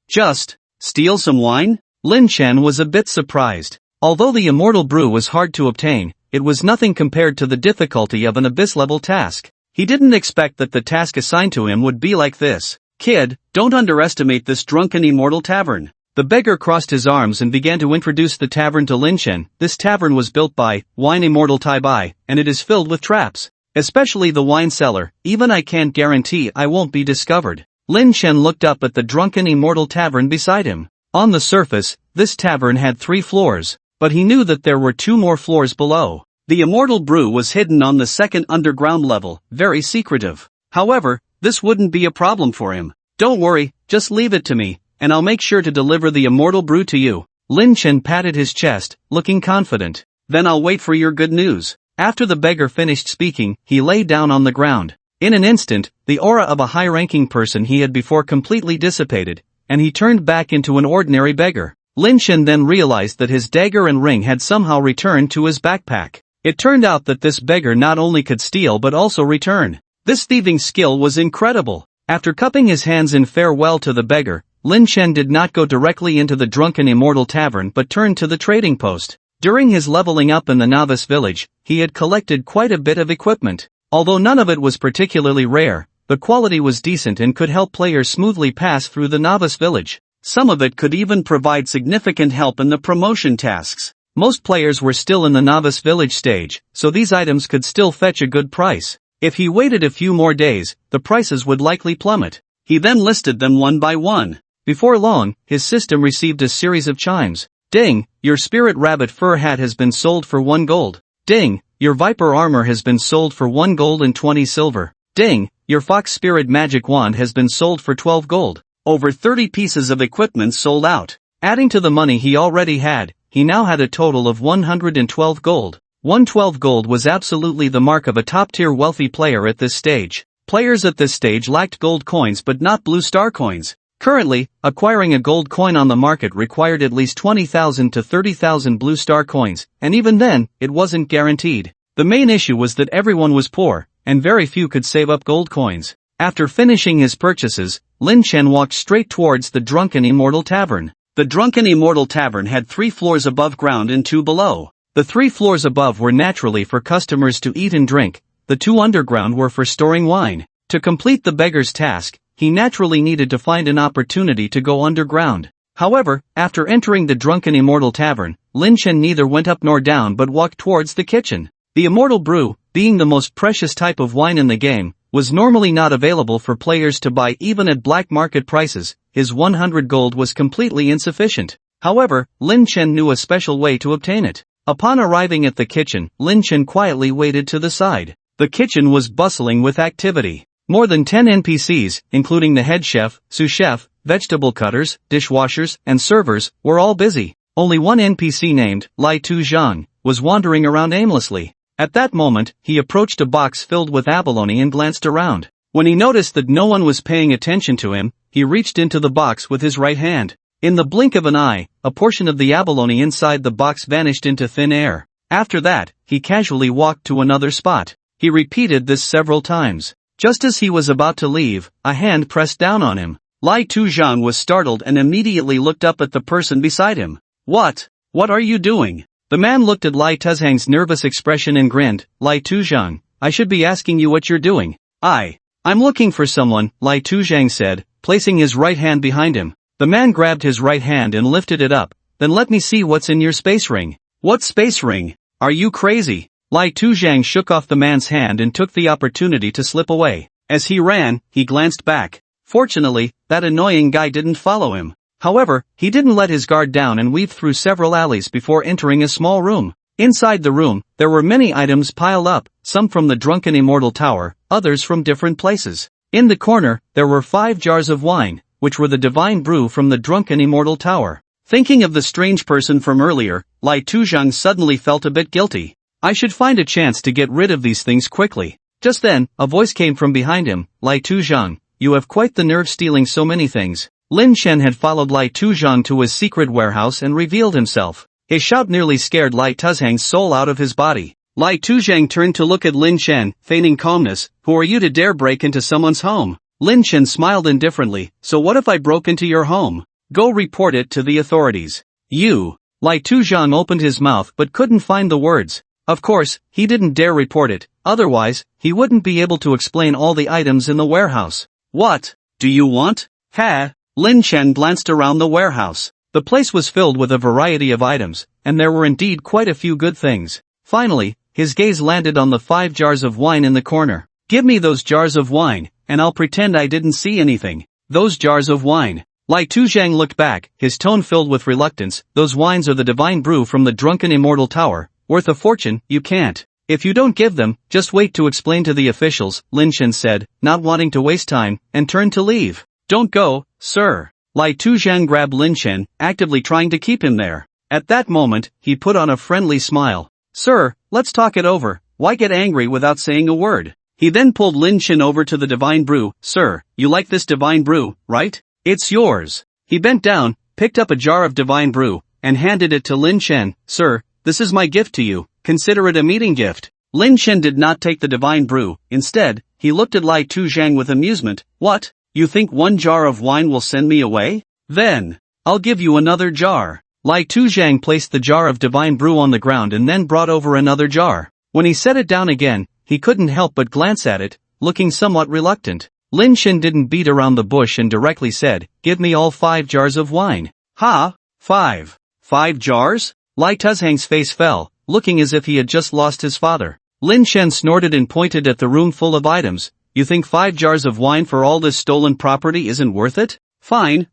Just steal some wine? Lin Chen was a bit surprised. Although the immortal brew was hard to obtain, it was nothing compared to the difficulty of an abyss-level task. He didn't expect that the task assigned to him would be like this. "Kid, don't underestimate this drunken immortal tavern." The beggar crossed his arms and began to introduce the tavern to Lin Chen. This tavern was built by Wine Immortal Tai Bai, and it is filled with traps. Especially the wine cellar. Even I can't guarantee I won't be discovered. Lin Chen looked up at the drunken immortal tavern beside him. On the surface, this tavern had 3 floors, but he knew that there were 2 more floors below. The immortal brew was hidden on the 2nd underground level, very secretive. However, this wouldn't be a problem for him. "Don't worry, just leave it to me, and I'll make sure to deliver the immortal brew to you." Lin Chen patted his chest, looking confident. "Then I'll wait for your good news." After the beggar finished speaking, he lay down on the ground. In an instant, the aura of a high-ranking person he had before completely dissipated, and he turned back into an ordinary beggar. Lin Chen then realized that his dagger and ring had somehow returned to his backpack. It turned out that this beggar not only could steal but also return. This thieving skill was incredible. After cupping his hands in farewell to the beggar, Lin Chen did not go directly into the drunken immortal tavern but turned to the trading post. During his leveling up in the novice village, he had collected quite a bit of equipment. Although none of it was particularly rare, the quality was decent and could help players smoothly pass through the novice village. Some of it could even provide significant help in the promotion tasks. Most players were still in the novice village stage, so these items could still fetch a good price. If he waited a few more days, the prices would likely plummet. He then listed them one by one. Before long, his system received a series of chimes. "Ding, your spirit rabbit fur hat has been sold for 1 gold. Ding, your viper armor has been sold for 1 gold and 20 silver. Ding, your fox spirit magic wand has been sold for 12 gold. Over 30 pieces of equipment sold out. Adding to the money he already had, he now had a total of 112 gold. 112 gold was absolutely the mark of a top-tier wealthy player at this stage. Players at this stage lacked gold coins but not blue star coins. Currently, acquiring a gold coin on the market required at least 20,000 to 30,000 blue star coins, and even then, it wasn't guaranteed. The main issue was that everyone was poor, and very few could save up gold coins. After finishing his purchases, Lin Chen walked straight towards the Drunken Immortal Tavern. The Drunken Immortal Tavern had 3 floors above ground and 2 below. The 3 floors above were naturally for customers to eat and drink. the 2 underground were for storing wine. To complete the beggar's task, he naturally needed to find an opportunity to go underground. However, after entering the Drunken Immortal Tavern, Lin Chen neither went up nor down but walked towards the kitchen. The Immortal Brew, being the most precious type of wine in the game, was normally not available for players to buy even at black market prices. His 100 gold was completely insufficient. However, Lin Chen knew a special way to obtain it. Upon arriving at the kitchen, Lin Chen quietly waited to the side. The kitchen was bustling with activity. More than 10 NPCs, including the head chef, sous chef, vegetable cutters, dishwashers, and servers, were all busy. Only one NPC named Lai Tu Zhang was wandering around aimlessly. At that moment, he approached a box filled with abalone and glanced around. When he noticed that no one was paying attention to him, he reached into the box with his right hand. In the blink of an eye, a portion of the abalone inside the box vanished into thin air. After that, he casually walked to another spot. He repeated this several times. Just as he was about to leave, a hand pressed down on him. Lai Tu Zhang was startled and immediately looked up at the person beside him. What are you doing? The man looked at Lai Tuzhang's nervous expression and grinned. Lai Tu Zhang, I should be asking you what you're doing. I'm looking for someone, Lai Tu Zhang said, placing his right hand behind him. The man grabbed his right hand and lifted it up. Then let me see what's in your space ring. What space ring? Are you crazy? Lai Tu Zhang shook off the man's hand and took the opportunity to slip away. As he ran, he glanced back. Fortunately, that annoying guy didn't follow him. However, he didn't let his guard down and weaved through several alleys before entering a small room. Inside the room, there were many items piled up, some from the Drunken Immortal Tower, others from different places. In the corner, there were 5 jars of wine, which were the divine brew from the Drunken Immortal Tower. Thinking of the strange person from earlier, Lai Tu Zhang suddenly felt a bit guilty. I should find a chance to get rid of these things quickly. Just then, a voice came from behind him. Lai Tu Zhang, you have quite the nerve stealing so many things. Lin Chen had followed Lai Tu Zhang to his secret warehouse and revealed himself. His shout nearly scared Lai Tuzhang's soul out of his body. Lai Tu Zhang turned to look at Lin Chen, feigning calmness. Who are you to dare break into someone's home? Lin Chen smiled indifferently. So what if I broke into your home? Go report it to the authorities. You. Lai Tu Zhang opened his mouth but couldn't find the words. Of course, he didn't dare report it, otherwise, he wouldn't be able to explain all the items in the warehouse. What do you want? Ha! Lin Chen glanced around the warehouse. The place was filled with a variety of items, and there were indeed quite a few good things. Finally, his gaze landed on the 5 jars of wine in the corner. Give me those jars of wine, and I'll pretend I didn't see anything. Those jars of wine. Lai Tu Zhang looked back, his tone filled with reluctance. Those wines are the divine brew from the Drunken Immortal Tower. Worth a fortune, you can't. If you don't give them, just wait to explain to the officials, Lin Chen said, not wanting to waste time, and turned to leave. Don't go, sir. Lai Tu Zhang grabbed Lin Chen, actively trying to keep him there. At that moment, he put on a friendly smile. Sir, let's talk it over. Why get angry without saying a word? He then pulled Lin Chen over to the divine brew. Sir, you like this divine brew, right? It's yours. He bent down, picked up a jar of divine brew, and handed it to Lin Chen. Sir, this is my gift to you. Consider it a meeting gift. Lin Chen did not take the divine brew. Instead, he looked at Lai Tu Zhang with amusement. What? You think 1 jar of wine will send me away? Then, I'll give you another jar. Lai Tu Zhang placed the jar of divine brew on the ground and then brought over another jar. When he set it down again, he couldn't help but glance at it, looking somewhat reluctant. Lin Chen didn't beat around the bush and directly said, give me all 5 jars of wine. Ha? 5? 5 jars? Lai Tuzhang's face fell, looking as if he had just lost his father. Lin Chen snorted and pointed at the room full of items. You think 5 jars of wine for all this stolen property isn't worth it? Fine.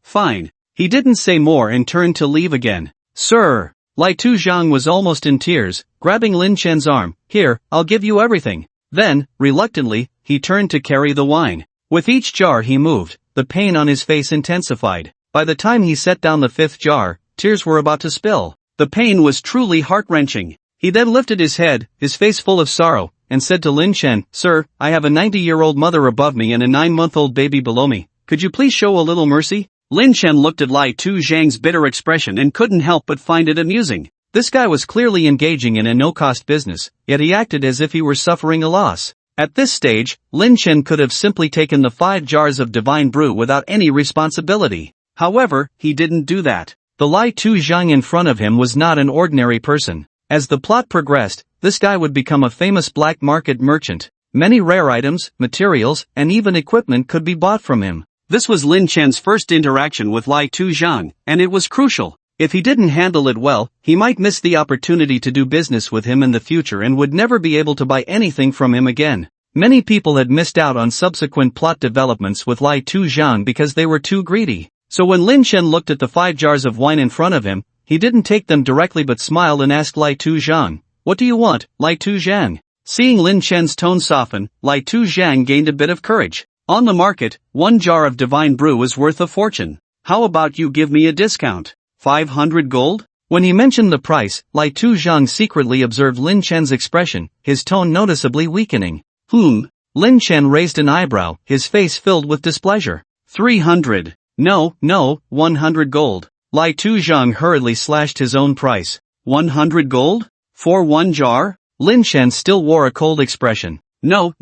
He didn't say more and turned to leave again. Sir! Lai Tu Zhang was almost in tears, grabbing Lin Chen's arm. Here, I'll give you everything. Then, reluctantly, he turned to carry the wine. With each jar he moved, the pain on his face intensified. By the time he set down the 5th jar, tears were about to spill. The pain was truly heart-wrenching. He then lifted his head, his face full of sorrow, and said to Lin Chen, Sir, I have a 90-year-old mother above me and a 9-month-old baby below me. Could you please show a little mercy? Lin Chen looked at Lai Tu Zhang's bitter expression and couldn't help but find it amusing. This guy was clearly engaging in a no-cost business, yet he acted as if he were suffering a loss. At this stage, Lin Chen could have simply taken the 5 jars of divine brew without any responsibility. However, he didn't do that. The Lai Tu Zhang in front of him was not an ordinary person. As the plot progressed, this guy would become a famous black market merchant. Many rare items, materials, and even equipment could be bought from him. This was Lin Chen's first interaction with Lai Tuzhang, and it was crucial. If he didn't handle it well, he might miss the opportunity to do business with him in the future and would never be able to buy anything from him again. Many people had missed out on subsequent plot developments with Lai Tuzhang because they were too greedy. So when Lin Chen looked at the 5 jars of wine in front of him, he didn't take them directly but smiled and asked Lai Tuzhang, "What do you want, Lai Tuzhang?" Seeing Lin Chen's tone soften, Lai Tuzhang gained a bit of courage. "On the market, 1 jar of divine brew is worth a fortune. How about you give me a discount? 500 gold? When he mentioned the price, Lai Tuzhang secretly observed Lin Chen's expression, his tone noticeably weakening. Lin Chen raised an eyebrow, his face filled with displeasure. 300. No, 100 gold. Lai Tuzhang hurriedly slashed his own price. 100 gold? For 1 jar? Lin Chen still wore a cold expression. No,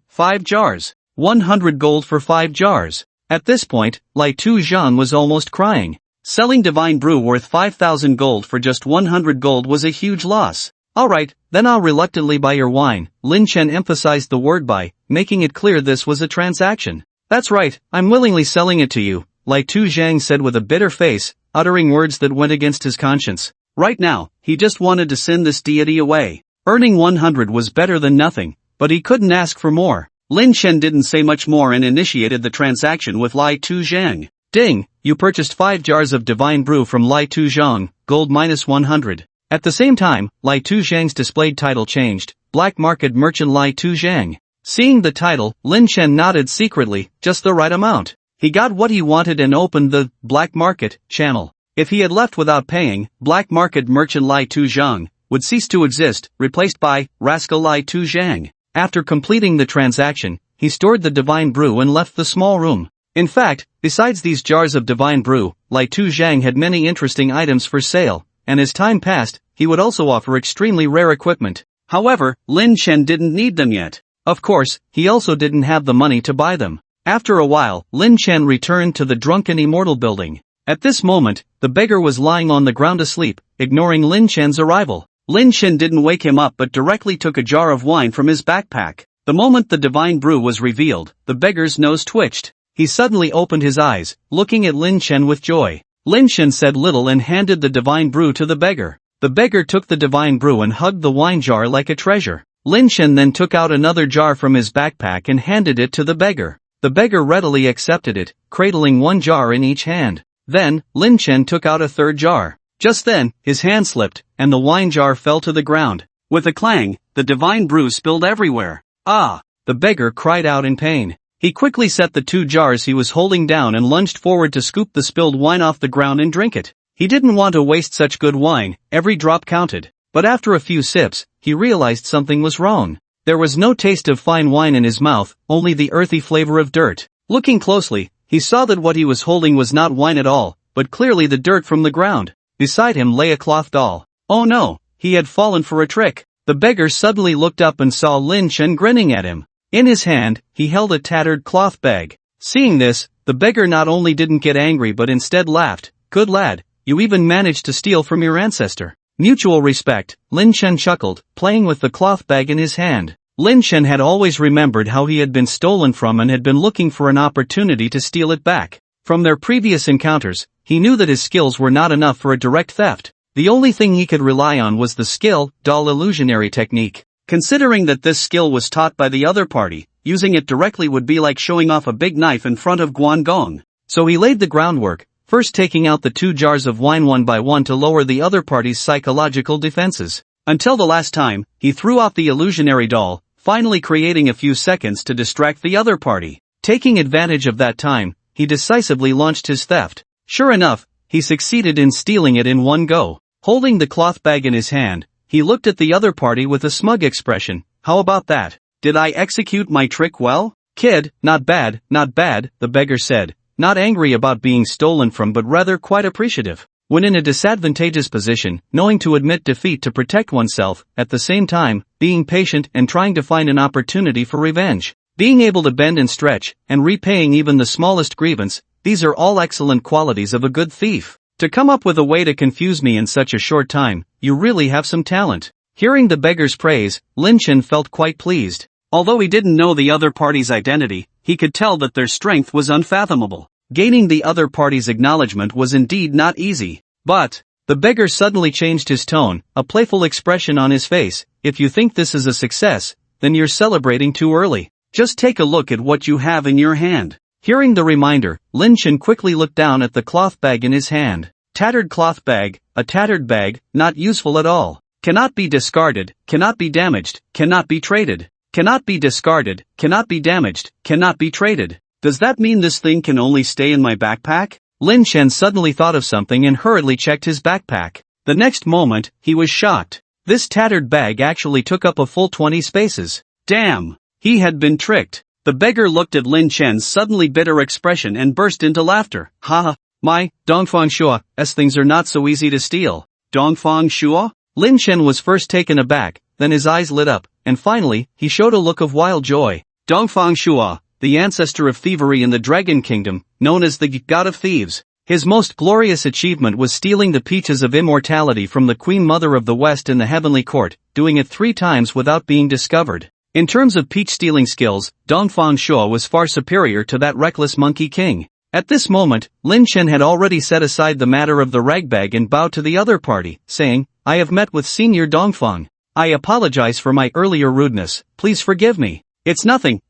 5 jars. 100 gold for 5 jars. At this point, Lai Tuzhang was almost crying. Selling divine brew worth 5,000 gold for just 100 gold was a huge loss. Alright, then I'll reluctantly buy your wine. Lin Chen emphasized the word buy, making it clear this was a transaction. That's right, I'm willingly selling it to you, Lai Tuzhang said with a bitter face, uttering words that went against his conscience. Right now, he just wanted to send this deity away. Earning 100 was better than nothing, but he couldn't ask for more. Lin Chen didn't say much more and initiated the transaction with Lai Tuzhang. Ding, you purchased 5 jars of divine brew from Lai Tuzhang, gold minus 100. At the same time, Lai Tuzhang's displayed title changed, Black Market Merchant Lai Tuzhang. Seeing the title, Lin Chen nodded secretly, just the right amount. He got what he wanted and opened the Black Market channel. If he had left without paying, Black Market Merchant Lai Tuzhang would cease to exist, replaced by Rascal Lai Tuzhang. After completing the transaction, he stored the divine brew and left the small room. In fact, besides these jars of divine brew, Lai Tuzhang had many interesting items for sale, and as time passed, he would also offer extremely rare equipment. However, Lin Chen didn't need them yet. Of course, he also didn't have the money to buy them. After a while, Lin Chen returned to the Drunken Immortal building. At this moment, the beggar was lying on the ground asleep, ignoring Lin Chen's arrival. Lin Chen didn't wake him up but directly took a jar of wine from his backpack. The moment the divine brew was revealed, the beggar's nose twitched. He suddenly opened his eyes, looking at Lin Chen with joy. Lin Chen said little and handed the divine brew to the beggar. The beggar took the divine brew and hugged the wine jar like a treasure. Lin Chen then took out another jar from his backpack and handed it to the beggar. The beggar readily accepted it, cradling 1 jar in each hand. Then, Lin Chen took out a 3rd jar. Just then, his hand slipped, and the wine jar fell to the ground. With a clang, the divine brew spilled everywhere. Ah! The beggar cried out in pain. He quickly set the 2 jars he was holding down and lunged forward to scoop the spilled wine off the ground and drink it. He didn't want to waste such good wine, every drop counted. But after a few sips, he realized something was wrong. There was no taste of fine wine in his mouth, only the earthy flavor of dirt. Looking closely, he saw that what he was holding was not wine at all, but clearly the dirt from the ground. Beside him lay a cloth doll. Oh no, he had fallen for a trick. The beggar suddenly looked up and saw Lin Chen grinning at him. In his hand, he held a tattered cloth bag. Seeing this, the beggar not only didn't get angry but instead laughed. Good lad, you even managed to steal from your ancestor. Mutual respect, Lin Chen chuckled, playing with the cloth bag in his hand. Lin Chen had always remembered how he had been stolen from and had been looking for an opportunity to steal it back. From their previous encounters, he knew that his skills were not enough for a direct theft. The only thing he could rely on was the skill, doll illusionary technique. Considering that this skill was taught by the other party, using it directly would be like showing off a big knife in front of Guangong. So he laid the groundwork, first taking out the 2 jars of wine one by one to lower the other party's psychological defenses. Until the last time, he threw off the illusionary doll, finally creating a few seconds to distract the other party. Taking advantage of that time, he decisively launched his theft. Sure enough, he succeeded in stealing it in one go. Holding the cloth bag in his hand, he looked at the other party with a smug expression. How about that? Did I execute my trick well? Kid, not bad, the beggar said, not angry about being stolen from but rather quite appreciative. When in a disadvantageous position, knowing to admit defeat to protect oneself, at the same time, being patient and trying to find an opportunity for revenge. Being able to bend and stretch, and repaying even the smallest grievance, these are all excellent qualities of a good thief. To come up with a way to confuse me in such a short time, you really have some talent. Hearing the beggar's praise, Lin Chen felt quite pleased. Although he didn't know the other party's identity, he could tell that their strength was unfathomable. Gaining the other party's acknowledgement was indeed not easy. But the beggar suddenly changed his tone, a playful expression on his face. If you think this is a success, then you're celebrating too early. Just take a look at what you have in your hand. Hearing the reminder, Lin Chen quickly looked down at the cloth bag in his hand. Tattered cloth bag, a tattered bag, not useful at all. Cannot be discarded, cannot be damaged, cannot be traded. Cannot be discarded, cannot be damaged, cannot be traded. Does that mean this thing can only stay in my backpack? Lin Chen suddenly thought of something and hurriedly checked his backpack. The next moment, he was shocked. This tattered bag actually took up a full 20 spaces. Damn! He had been tricked. The beggar looked at Lin Chen's suddenly bitter expression and burst into laughter. Haha, my, Dongfang Shua, things are not so easy to steal. Dongfang Shua? Lin Chen was first taken aback, then his eyes lit up, and finally, he showed a look of wild joy. Dongfang Shua, the ancestor of thievery in the Dragon Kingdom, known as the God of Thieves. His most glorious achievement was stealing the peaches of immortality from the Queen Mother of the West in the Heavenly Court, doing it 3 times without being discovered. In terms of peach-stealing skills, Dongfang Shua was far superior to that reckless Monkey King. At this moment, Lin Chen had already set aside the matter of the ragbag and bowed to the other party, saying, I have met with Senior Dongfang. I apologize for my earlier rudeness, please forgive me. It's nothing,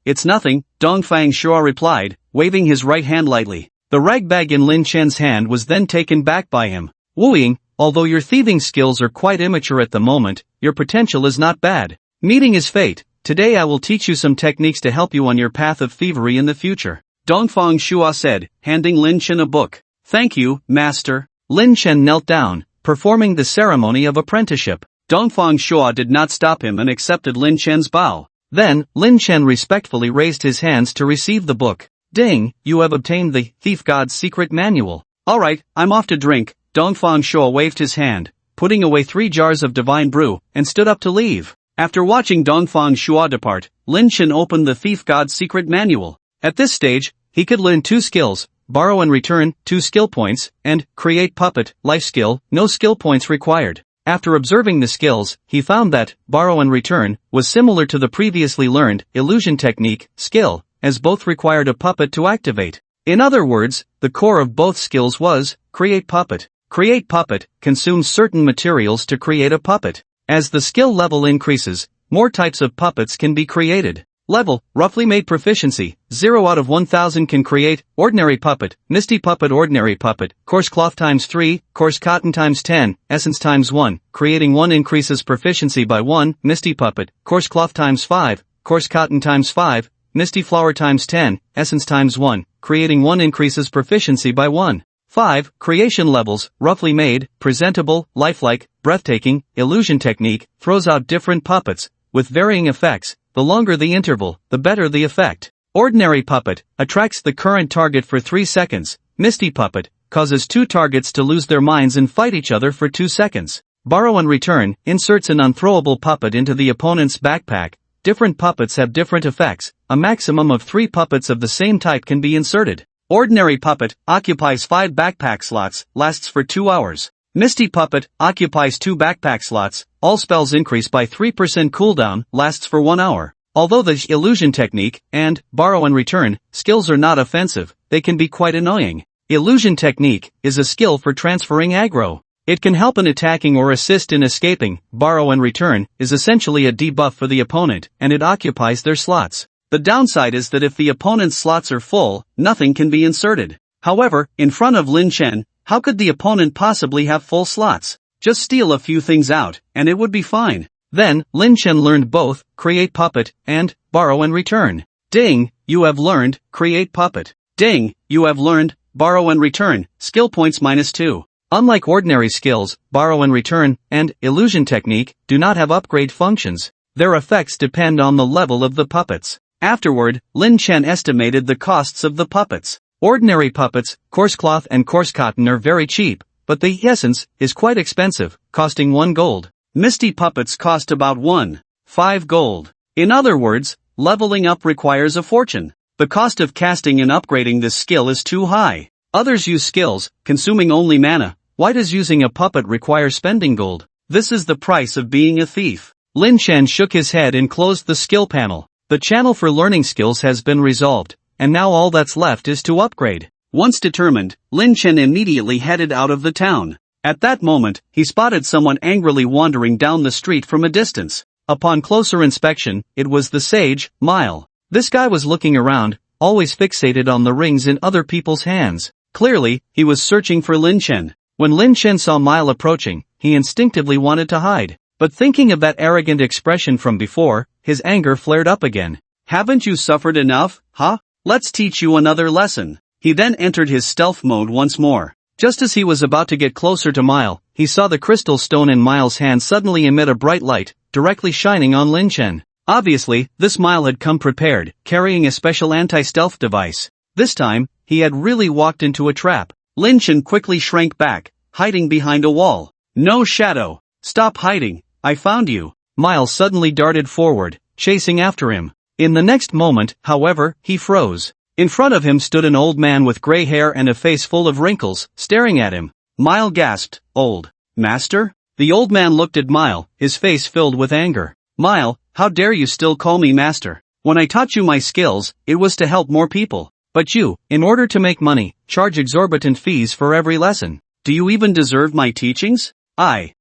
Dongfang Shua replied, waving his right hand lightly. The ragbag in Lin Chen's hand was then taken back by him. Wu Ying, although your thieving skills are quite immature at the moment, your potential is not bad. Meeting his fate, today I will teach you some techniques to help you on your path of thievery in the future. Dongfang Shua said, handing Lin Chen a book. Thank you, master. Lin Chen knelt down, performing the ceremony of apprenticeship. Dongfang Shua did not stop him and accepted Lin Chen's bow. Then, Lin Chen respectfully raised his hands to receive the book. Ding, you have obtained the Thief God's Secret Manual. Alright, I'm off to drink. Dongfang Shua waved his hand, putting away 3 jars of divine brew, and stood up to leave. After watching Dongfang Shua depart, Lin Chen opened the Thief God's Secret Manual. At this stage, he could learn 2 skills, borrow and return, 2 skill points, and create puppet, life skill, no skill points required. After observing the skills, he found that borrow and return was similar to the previously learned illusion technique skill, as both required a puppet to activate. In other words, the core of both skills was create puppet. Create puppet consumes certain materials to create a puppet. As the skill level increases, more types of puppets can be created. Level, roughly made proficiency, 0 out of 1000 can create, ordinary puppet, misty puppet ordinary puppet, coarse cloth times 3, coarse cotton times 10, essence times 1, creating 1 increases proficiency by 1, misty puppet, coarse cloth times 5, coarse cotton times 5, misty flower times 10, essence times 1, creating 1 increases proficiency by 1. 5. Creation levels, roughly made, presentable, lifelike, breathtaking, illusion technique, throws out different puppets, with varying effects. The longer the interval, the better the effect. Ordinary puppet, attracts the current target for 3 seconds. Misty puppet, causes 2 targets to lose their minds and fight each other for 2 seconds. Borrow and return, inserts an unthrowable puppet into the opponent's backpack. Different puppets have different effects. A maximum of 3 puppets of the same type can be inserted. Ordinary puppet, occupies 5 backpack slots, lasts for 2 hours. Misty puppet, occupies 2 backpack slots, all spells increase by 3% cooldown, lasts for 1 hour. Although the illusion technique, and borrow and return, skills are not offensive, they can be quite annoying. Illusion technique, is a skill for transferring aggro. It can help in attacking or assist in escaping. Borrow and return, is essentially a debuff for the opponent, and it occupies their slots. The downside is that if the opponent's slots are full, nothing can be inserted. However, in front of Lin Chen, how could the opponent possibly have full slots? Just steal a few things out, and it would be fine. Then, Lin Chen learned both, create puppet, and borrow and return. Ding, you have learned, create puppet. Ding, you have learned, borrow and return, skill points -2. Unlike ordinary skills, borrow and return, and illusion technique, do not have upgrade functions. Their effects depend on the level of the puppets. Afterward, Lin Chen estimated the costs of the puppets. Ordinary puppets, coarse cloth and coarse cotton are very cheap, but the essence is quite expensive, costing 1 gold. Misty puppets cost about 1.5 gold. In other words, leveling up requires a fortune. The cost of casting and upgrading this skill is too high. Others use skills, consuming only mana. Why does using a puppet require spending gold? This is the price of being a thief. Lin Chen shook his head and closed the skill panel. The channel for learning skills has been resolved, and now all that's left is to upgrade. Once determined, Lin Chen immediately headed out of the town. At that moment, he spotted someone angrily wandering down the street from a distance. Upon closer inspection, it was the sage, Mile. This guy was looking around, always fixated on the rings in other people's hands. Clearly, he was searching for Lin Chen. When Lin Chen saw Mile approaching, he instinctively wanted to hide. But thinking of that arrogant expression from before, his anger flared up again. Haven't you suffered enough, huh? Let's teach you another lesson. He then entered his stealth mode once more. Just as he was about to get closer to Mile, he saw the crystal stone in Mile's hand suddenly emit a bright light, directly shining on Lin Chen. Obviously, this Mile had come prepared, carrying a special anti-stealth device. This time, he had really walked into a trap. Lin Chen quickly shrank back, hiding behind a wall. No, Shadow! Stop hiding, I found you! Mile suddenly darted forward, chasing after him. In the next moment, however, he froze. In front of him stood an old man with gray hair and a face full of wrinkles, staring at him. Mile gasped, "Old master?" The old man looked at Mile, his face filled with anger. "Mile, how dare you still call me master? When I taught you my skills, it was to help more people. But you, in order to make money, charge exorbitant fees for every lesson. Do you even deserve my teachings?" I,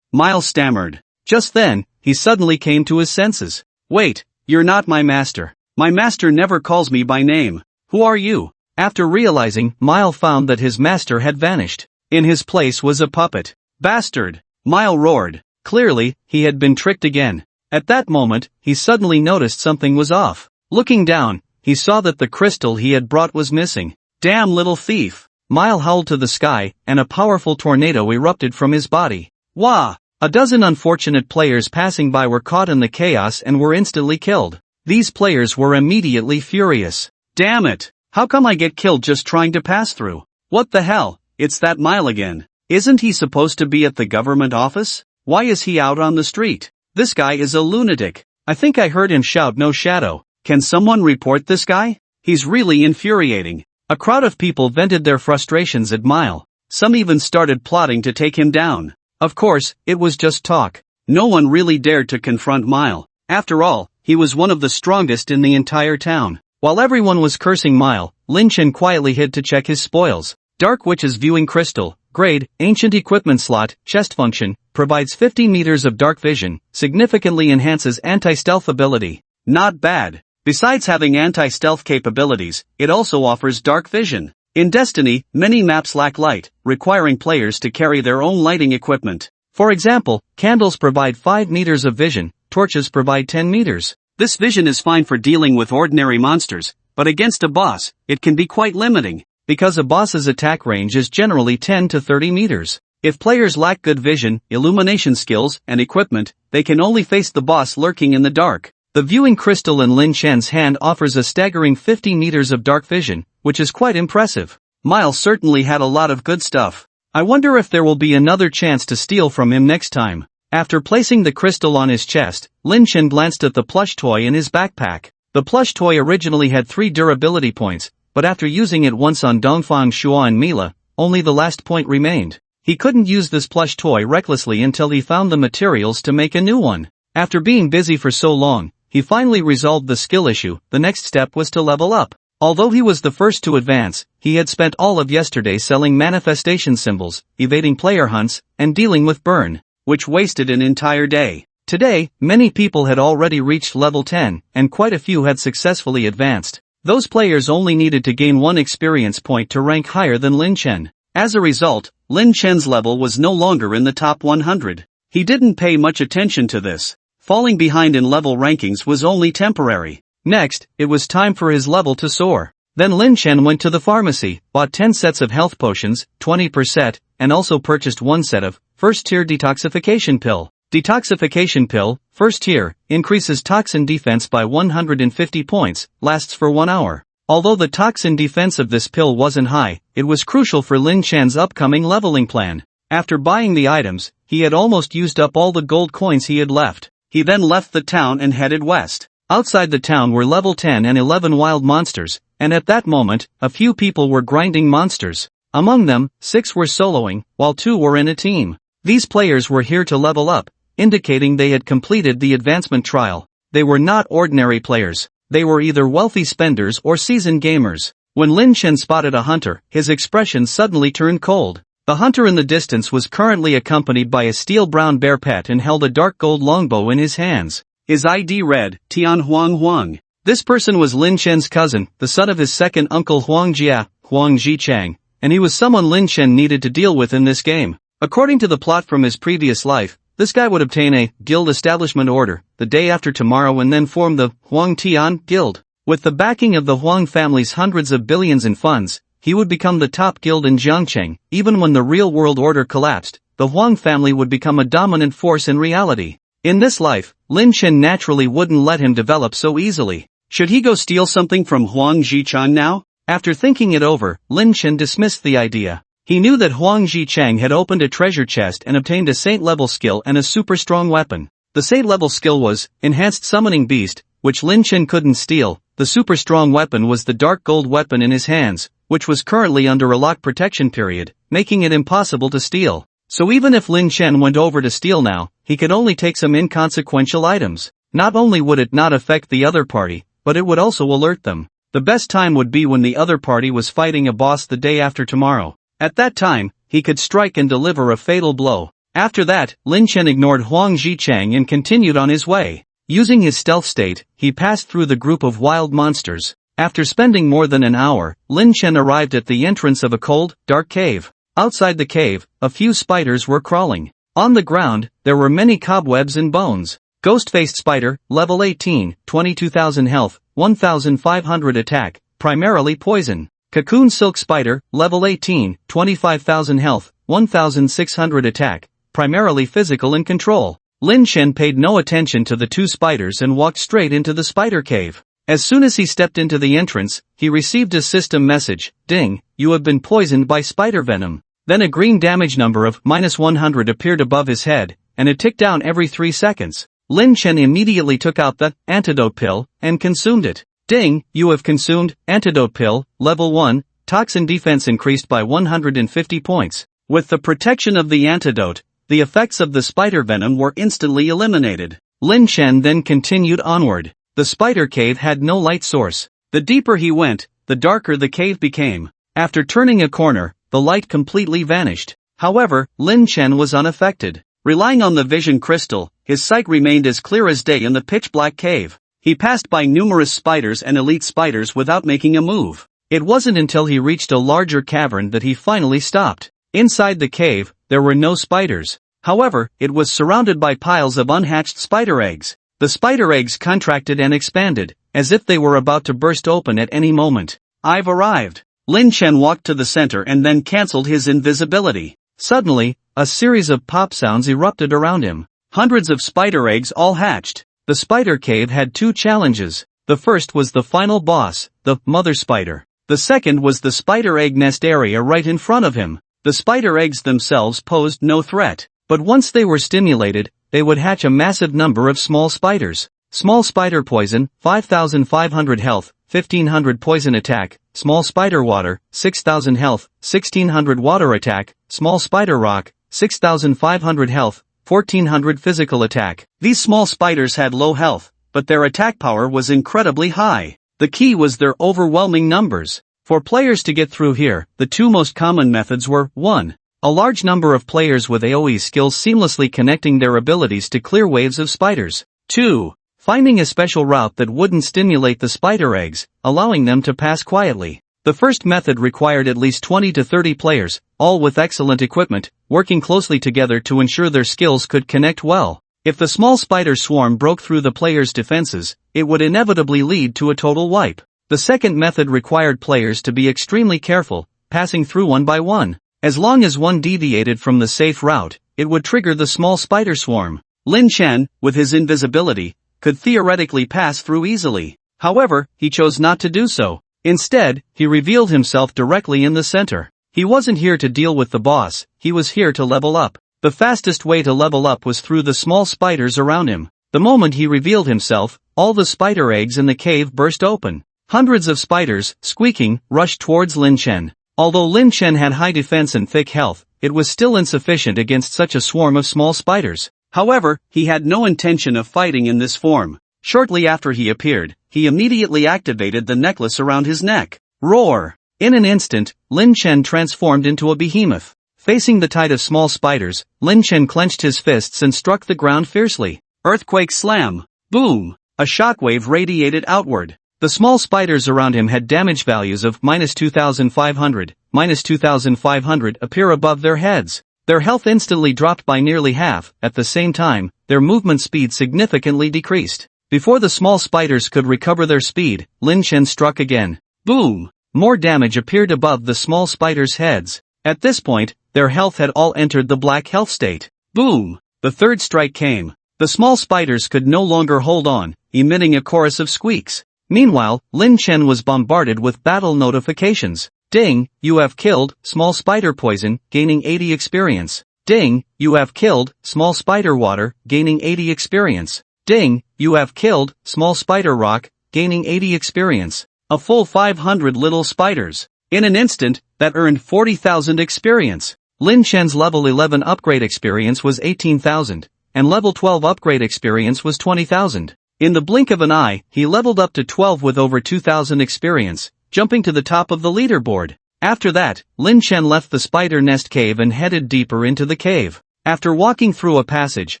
Mile stammered. Just then, he suddenly came to his senses. "Wait, you're not my master. My master never calls me by name. Who are you?" After realizing, Mile found that his master had vanished. In his place was a puppet. "Bastard!" Mile roared. Clearly, he had been tricked again. At that moment, he suddenly noticed something was off. Looking down, he saw that the crystal he had brought was missing. "Damn little thief!" Mile howled to the sky, and a powerful tornado erupted from his body. Wah! A dozen unfortunate players passing by were caught in the chaos and were instantly killed. These players were immediately furious. "Damn it! How come I get killed just trying to pass through? What the hell? It's that Mile again. Isn't he supposed to be at the government office? Why is he out on the street? This guy is a lunatic. I think I heard him shout no Shadow. Can someone report this guy? He's really infuriating." A crowd of people vented their frustrations at Mile. Some even started plotting to take him down. Of course, it was just talk. No one really dared to confront Mile. After all, he was one of the strongest in the entire town. While everyone was cursing Mile, Lin Chen quietly hid to check his spoils. Dark Witch's Viewing Crystal, Grade, Ancient Equipment Slot, Chest Function, provides 15 meters of dark vision, significantly enhances anti-stealth ability. Not bad. Besides having anti-stealth capabilities, it also offers dark vision. In Destiny, many maps lack light, requiring players to carry their own lighting equipment. For example, candles provide 5 meters of vision, torches provide 10 meters. This vision is fine for dealing with ordinary monsters, but against a boss, it can be quite limiting, because a boss's attack range is generally 10 to 30 meters. If players lack good vision, illumination skills, and equipment, they can only face the boss lurking in the dark. The viewing crystal in Lin Chen's hand offers a staggering 50 meters of dark vision, which is quite impressive. Mile certainly had a lot of good stuff. I wonder if there will be another chance to steal from him next time. After placing the crystal on his chest, Lin Chen glanced at the plush toy in his backpack. The plush toy originally had 3 durability points, but after using it once on Dongfang Shua and Mila, only the last point remained. He couldn't use this plush toy recklessly until he found the materials to make a new one. After being busy for so long, he finally resolved the skill issue. The next step was to level up. Although he was the first to advance, he had spent all of yesterday selling manifestation symbols, evading player hunts, and dealing with burn, which wasted an entire day. Today, many people had already reached level 10, and quite a few had successfully advanced. Those players only needed to gain 1 experience point to rank higher than Lin Chen. As a result, Lin Chen's level was no longer in the top 100. He didn't pay much attention to this. Falling behind in level rankings was only temporary. Next, it was time for his level to soar. Then Lin Chen went to the pharmacy, bought 10 sets of health potions, 20 per set, and also purchased 1 set of first-tier detoxification pill. Detoxification pill, first tier, increases toxin defense by 150 points, lasts for 1 hour. Although the toxin defense of this pill wasn't high, it was crucial for Lin Chen's upcoming leveling plan. After buying the items, he had almost used up all the gold coins he had left. He then left the town and headed west. Outside the town were level 10 and 11 wild monsters, and at that moment, a few people were grinding monsters. Among them, 6 were soloing, while 2 were in a team. These players were here to level up, indicating they had completed the advancement trial. They were not ordinary players. They were either wealthy spenders or seasoned gamers. When Lin Chen spotted a hunter, his expression suddenly turned cold. The hunter in the distance was currently accompanied by a steel brown bear pet and held a dark gold longbow in his hands. His ID read, Tian Huang Huang. This person was Lin Chen's cousin, the son of his second uncle Huang Jia, Huang Jichang, and he was someone Lin Chen needed to deal with in this game. According to the plot from his previous life, this guy would obtain a guild establishment order the day after tomorrow and then form the Huang Tian Guild. With the backing of the Huang family's hundreds of billions in funds, he would become the top guild in Jiangcheng. Even when the real world order collapsed, the Huang family would become a dominant force in reality. In this life, Lin Chen naturally wouldn't let him develop so easily. Should he go steal something from Huang Jichang now? After thinking it over, Lin Chen dismissed the idea. He knew that Huang Jichang had opened a treasure chest and obtained a saint-level skill and a super strong weapon. The saint-level skill was Enhanced Summoning Beast, which Lin Chen couldn't steal. The super strong weapon was the dark gold weapon in his hands, which was currently under a lock protection period, making it impossible to steal. So even if Lin Chen went over to steal now, he could only take some inconsequential items. Not only would it not affect the other party, but it would also alert them. The best time would be when the other party was fighting a boss the day after tomorrow. At that time, he could strike and deliver a fatal blow. After that, Lin Chen ignored Huang Jichang and continued on his way. Using his stealth state, he passed through the group of wild monsters. After spending more than an hour, Lin Chen arrived at the entrance of a cold, dark cave. Outside the cave, a few spiders were crawling. On the ground, there were many cobwebs and bones. Ghost-faced spider, level 18, 22,000 health, 1,500 attack, primarily poison. Cocoon silk spider, level 18, 25,000 health, 1,600 attack, primarily physical and control. Lin Chen paid no attention to the two spiders and walked straight into the spider cave. As soon as he stepped into the entrance, he received a system message, Ding, you have been poisoned by spider venom. Then a green damage number of -100 appeared above his head, and it ticked down every 3 seconds. Lin Chen immediately took out the antidote pill and consumed it. Ding, you have consumed antidote pill, level 1, toxin defense increased by 150 points. With the protection of the antidote, the effects of the spider venom were instantly eliminated. Lin Chen then continued onward. The spider cave had no light source. The deeper he went, the darker the cave became. After turning a corner, the light completely vanished. However, Lin Chen was unaffected. Relying on the vision crystal, his sight remained as clear as day in the pitch-black cave. He passed by numerous spiders and elite spiders without making a move. It wasn't until he reached a larger cavern that he finally stopped. Inside the cave, there were no spiders. However, it was surrounded by piles of unhatched spider eggs. The spider eggs contracted and expanded, as if they were about to burst open at any moment. I've arrived. Lin Chen walked to the center and then cancelled his invisibility. Suddenly, a series of pop sounds erupted around him. Hundreds of spider eggs all hatched. The spider cave had 2 challenges. The first was the final boss, the mother spider. The second was the spider egg nest area right in front of him. The spider eggs themselves posed no threat, but once they were stimulated, they would hatch a massive number of small spiders. Small spider poison, 5,500 health, 1,500 poison attack. Small spider water, 6,000 health, 1,600 water attack. Small spider rock, 6,500 health, 1,400 physical attack. These small spiders had low health, but their attack power was incredibly high. The key was their overwhelming numbers. For players to get through here, the 2 most common methods were 1. A large number of players with AoE skills seamlessly connecting their abilities to clear waves of spiders. 2. Finding a special route that wouldn't stimulate the spider eggs, allowing them to pass quietly. The first method required at least 20 to 30 players, all with excellent equipment, working closely together to ensure their skills could connect well. If the small spider swarm broke through the player's defenses, it would inevitably lead to a total wipe. The second method required players to be extremely careful, passing through one by one. As long as one deviated from the safe route, it would trigger the small spider swarm. Lin Chen, with his invisibility, could theoretically pass through easily. However, he chose not to do so. Instead, he revealed himself directly in the center. He wasn't here to deal with the boss, he was here to level up. The fastest way to level up was through the small spiders around him. The moment he revealed himself, all the spider eggs in the cave burst open. Hundreds of spiders, squeaking, rushed towards Lin Chen. Although Lin Chen had high defense and thick health, it was still insufficient against such a swarm of small spiders. However, he had no intention of fighting in this form. Shortly after he appeared, he immediately activated the necklace around his neck. Roar! In an instant, Lin Chen transformed into a behemoth. Facing the tide of small spiders, Lin Chen clenched his fists and struck the ground fiercely. Earthquake slam! Boom! A shockwave radiated outward. The small spiders around him had damage values of -2,500, -2,500 appear above their heads. Their health instantly dropped by nearly half. At the same time, their movement speed significantly decreased. Before the small spiders could recover their speed, Lin Chen struck again. Boom! More damage appeared above the small spiders' heads. At this point, their health had all entered the black health state. Boom! The third strike came. The small spiders could no longer hold on, emitting a chorus of squeaks. Meanwhile, Lin Chen was bombarded with battle notifications. Ding, you have killed small spider poison, gaining 80 experience. Ding, you have killed small spider water, gaining 80 experience. Ding, you have killed small spider rock, gaining 80 experience. A full 500 little spiders. In an instant, that earned 40,000 experience. Lin Chen's level 11 upgrade experience was 18,000, and level 12 upgrade experience was 20,000. In the blink of an eye, he leveled up to 12 with over 2,000 experience, jumping to the top of the leaderboard. After that, Lin Chen left the spider nest cave and headed deeper into the cave. After walking through a passage,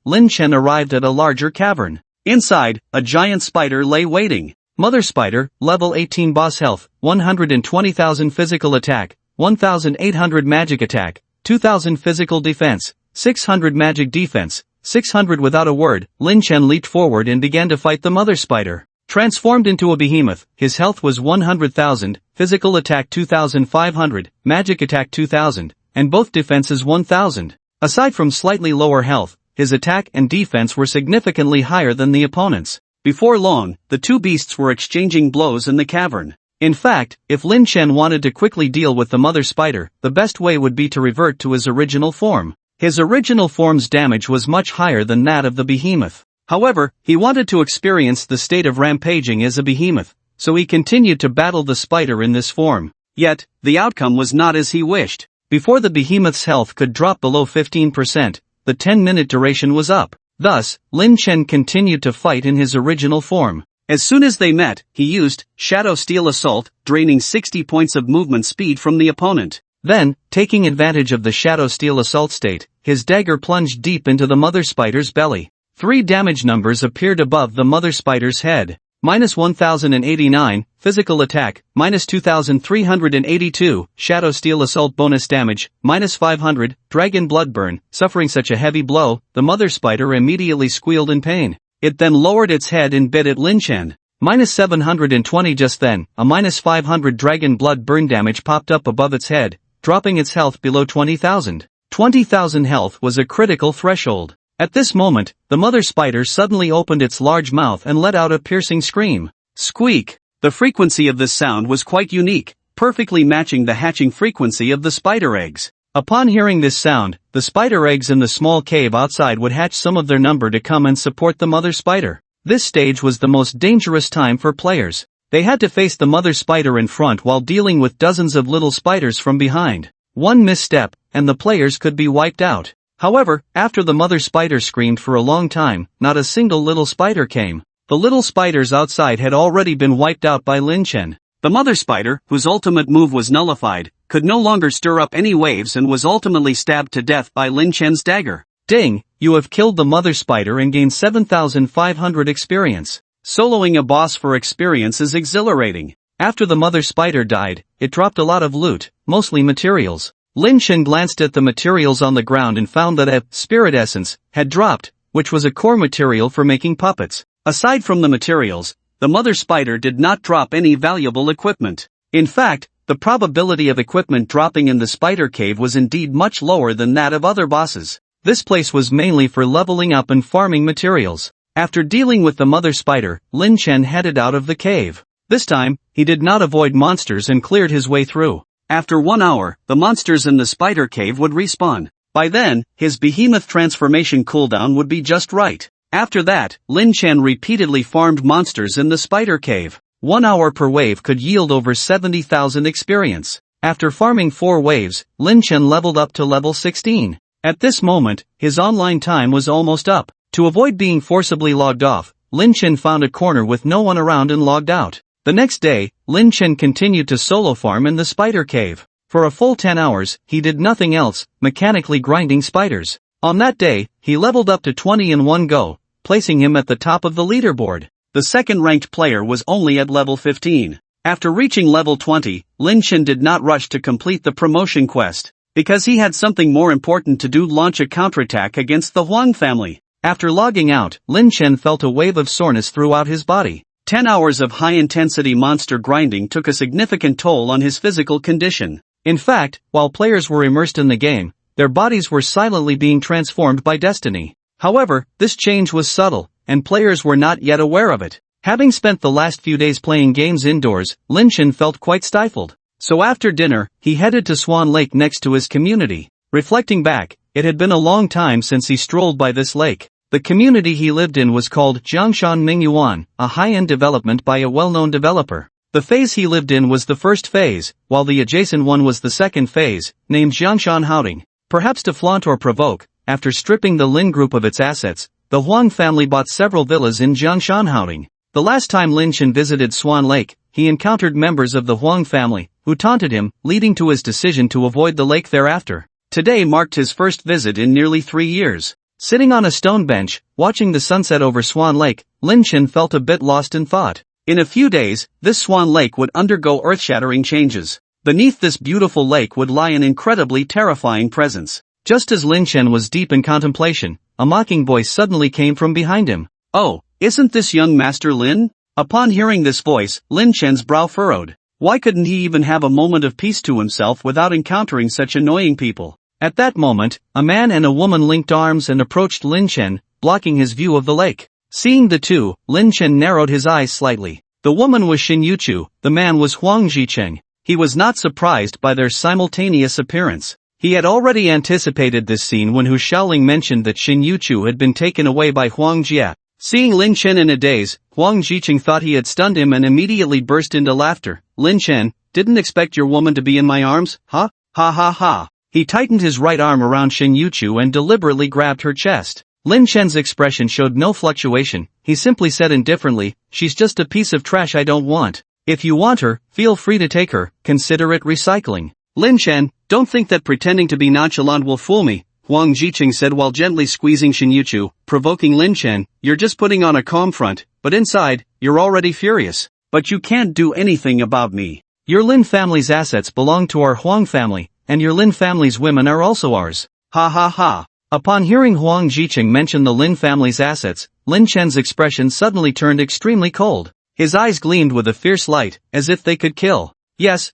Lin Chen arrived at a larger cavern. Inside, a giant spider lay waiting. Mother Spider, level 18 boss health, 120,000 physical attack, 1,800 magic attack, 2,000 physical defense, 600 magic defense, 600 without a word. Lin Chen leaped forward and began to fight the mother spider. Transformed into a behemoth, his health was 100,000, physical attack 2,500, magic attack 2,000, and both defenses 1,000. Aside from slightly lower health, his attack and defense were significantly higher than the opponent's. Before long, the two beasts were exchanging blows in the cavern. In fact, if Lin Chen wanted to quickly deal with the mother spider, the best way would be to revert to his original form. His original form's damage was much higher than that of the behemoth. However, he wanted to experience the state of rampaging as a behemoth, so he continued to battle the spider in this form. Yet, the outcome was not as he wished. Before the behemoth's health could drop below 15%, the 10-minute duration was up. Thus, Lin Chen continued to fight in his original form. As soon as they met, he used Shadow Steel Assault, draining 60 points of movement speed from the opponent. Then, taking advantage of the Shadow Steel Assault state, his dagger plunged deep into the mother spider's belly. 3 damage numbers appeared above the mother spider's head. -1,089, physical attack, -2,382, Shadow Steel Assault bonus damage, -500, Dragon Blood Burn. Suffering such a heavy blow, the mother spider immediately squealed in pain. It then lowered its head and bit at Lin Chen. -720 just then, a -500 Dragon Blood Burn damage popped up above its head, dropping its health below 20,000. 20,000 health was a critical threshold. At this moment, the mother spider suddenly opened its large mouth and let out a piercing scream. Squeak! The frequency of this sound was quite unique, perfectly matching the hatching frequency of the spider eggs. Upon hearing this sound, the spider eggs in the small cave outside would hatch some of their number to come and support the mother spider. This stage was the most dangerous time for players. They had to face the mother spider in front while dealing with dozens of little spiders from behind. One misstep, and the players could be wiped out. However, after the mother spider screamed for a long time, not a single little spider came. The little spiders outside had already been wiped out by Lin Chen. The mother spider, whose ultimate move was nullified, could no longer stir up any waves and was ultimately stabbed to death by Lin Chen's dagger. Ding, you have killed the mother spider and gained 7,500 experience. Soloing a boss for experience is exhilarating. After the mother spider died, it dropped a lot of loot, mostly materials. Lin Chen glanced at the materials on the ground and found that a spirit essence had dropped, which was a core material for making puppets. Aside from the materials, the mother spider did not drop any valuable equipment. In fact, the probability of equipment dropping in the spider cave was indeed much lower than that of other bosses. This place was mainly for leveling up and farming materials. After dealing with the mother spider, Lin Chen headed out of the cave. This time, he did not avoid monsters and cleared his way through. After 1 hour, the monsters in the spider cave would respawn. By then, his behemoth transformation cooldown would be just right. After that, Lin Chen repeatedly farmed monsters in the spider cave. 1 hour per wave could yield over 70,000 experience. After farming 4 waves, Lin Chen leveled up to level 16. At this moment, his online time was almost up. To avoid being forcibly logged off, Lin Chen found a corner with no one around and logged out. The next day, Lin Chen continued to solo farm in the spider cave. For a full 10 hours, he did nothing else, mechanically grinding spiders. On that day, he leveled up to 20 in one go, placing him at the top of the leaderboard. The second-ranked player was only at level 15. After reaching level 20, Lin Chen did not rush to complete the promotion quest, because he had something more important to do: launch a counterattack against the Huang family. After logging out, Lin Chen felt a wave of soreness throughout his body. 10 hours of high-intensity monster grinding took a significant toll on his physical condition. In fact, while players were immersed in the game, their bodies were silently being transformed by destiny. However, this change was subtle, and players were not yet aware of it. Having spent the last few days playing games indoors, Lin Chen felt quite stifled. So after dinner, he headed to Swan Lake next to his community. Reflecting back, it had been a long time since he strolled by this lake. The community he lived in was called Jiangshan Mingyuan, a high-end development by a well-known developer. The phase he lived in was the first phase, while the adjacent one was the second phase, named Jiangshan Houding. Perhaps to flaunt or provoke, after stripping the Lin group of its assets, the Huang family bought several villas in Jiangshan Houding. The last time Lin Chen visited Swan Lake, he encountered members of the Huang family, who taunted him, leading to his decision to avoid the lake thereafter. Today marked his first visit in nearly 3 years. Sitting on a stone bench, watching the sunset over Swan Lake, Lin Chen felt a bit lost in thought. In a few days, this Swan Lake would undergo earth-shattering changes. Beneath this beautiful lake would lie an incredibly terrifying presence. Just as Lin Chen was deep in contemplation, a mocking voice suddenly came from behind him. "Oh, isn't this young Master Lin?" Upon hearing this voice, Lin Chen's brow furrowed. Why couldn't he even have a moment of peace to himself without encountering such annoying people? At that moment, a man and a woman linked arms and approached Lin Chen, blocking his view of the lake. Seeing the two, Lin Chen narrowed his eyes slightly. The woman was Xin Yuchu, the man was Huang Jicheng. He was not surprised by their simultaneous appearance. He had already anticipated this scene when Hu Shaoling mentioned that Xin Yuchu had been taken away by Huang Jia. Seeing Lin Chen in a daze, Huang Jicheng thought he had stunned him and immediately burst into laughter. "Lin Chen, didn't expect your woman to be in my arms, huh? Ha ha ha." He tightened his right arm around Xin Yuchu and deliberately grabbed her chest. Lin Chen's expression showed no fluctuation. He simply said indifferently, "She's just a piece of trash I don't want. If you want her, feel free to take her, consider it recycling." "Lin Chen, don't think that pretending to be nonchalant will fool me," Huang Jicheng said while gently squeezing Xin Yuchu, provoking Lin Chen. "You're just putting on a calm front, but inside, you're already furious. But you can't do anything about me. Your Lin family's assets belong to our Huang family, and your Lin family's women are also ours. Ha ha ha." Upon hearing Huang Jicheng mention the Lin family's assets, Lin Chen's expression suddenly turned extremely cold. His eyes gleamed with a fierce light, as if they could kill. Yes,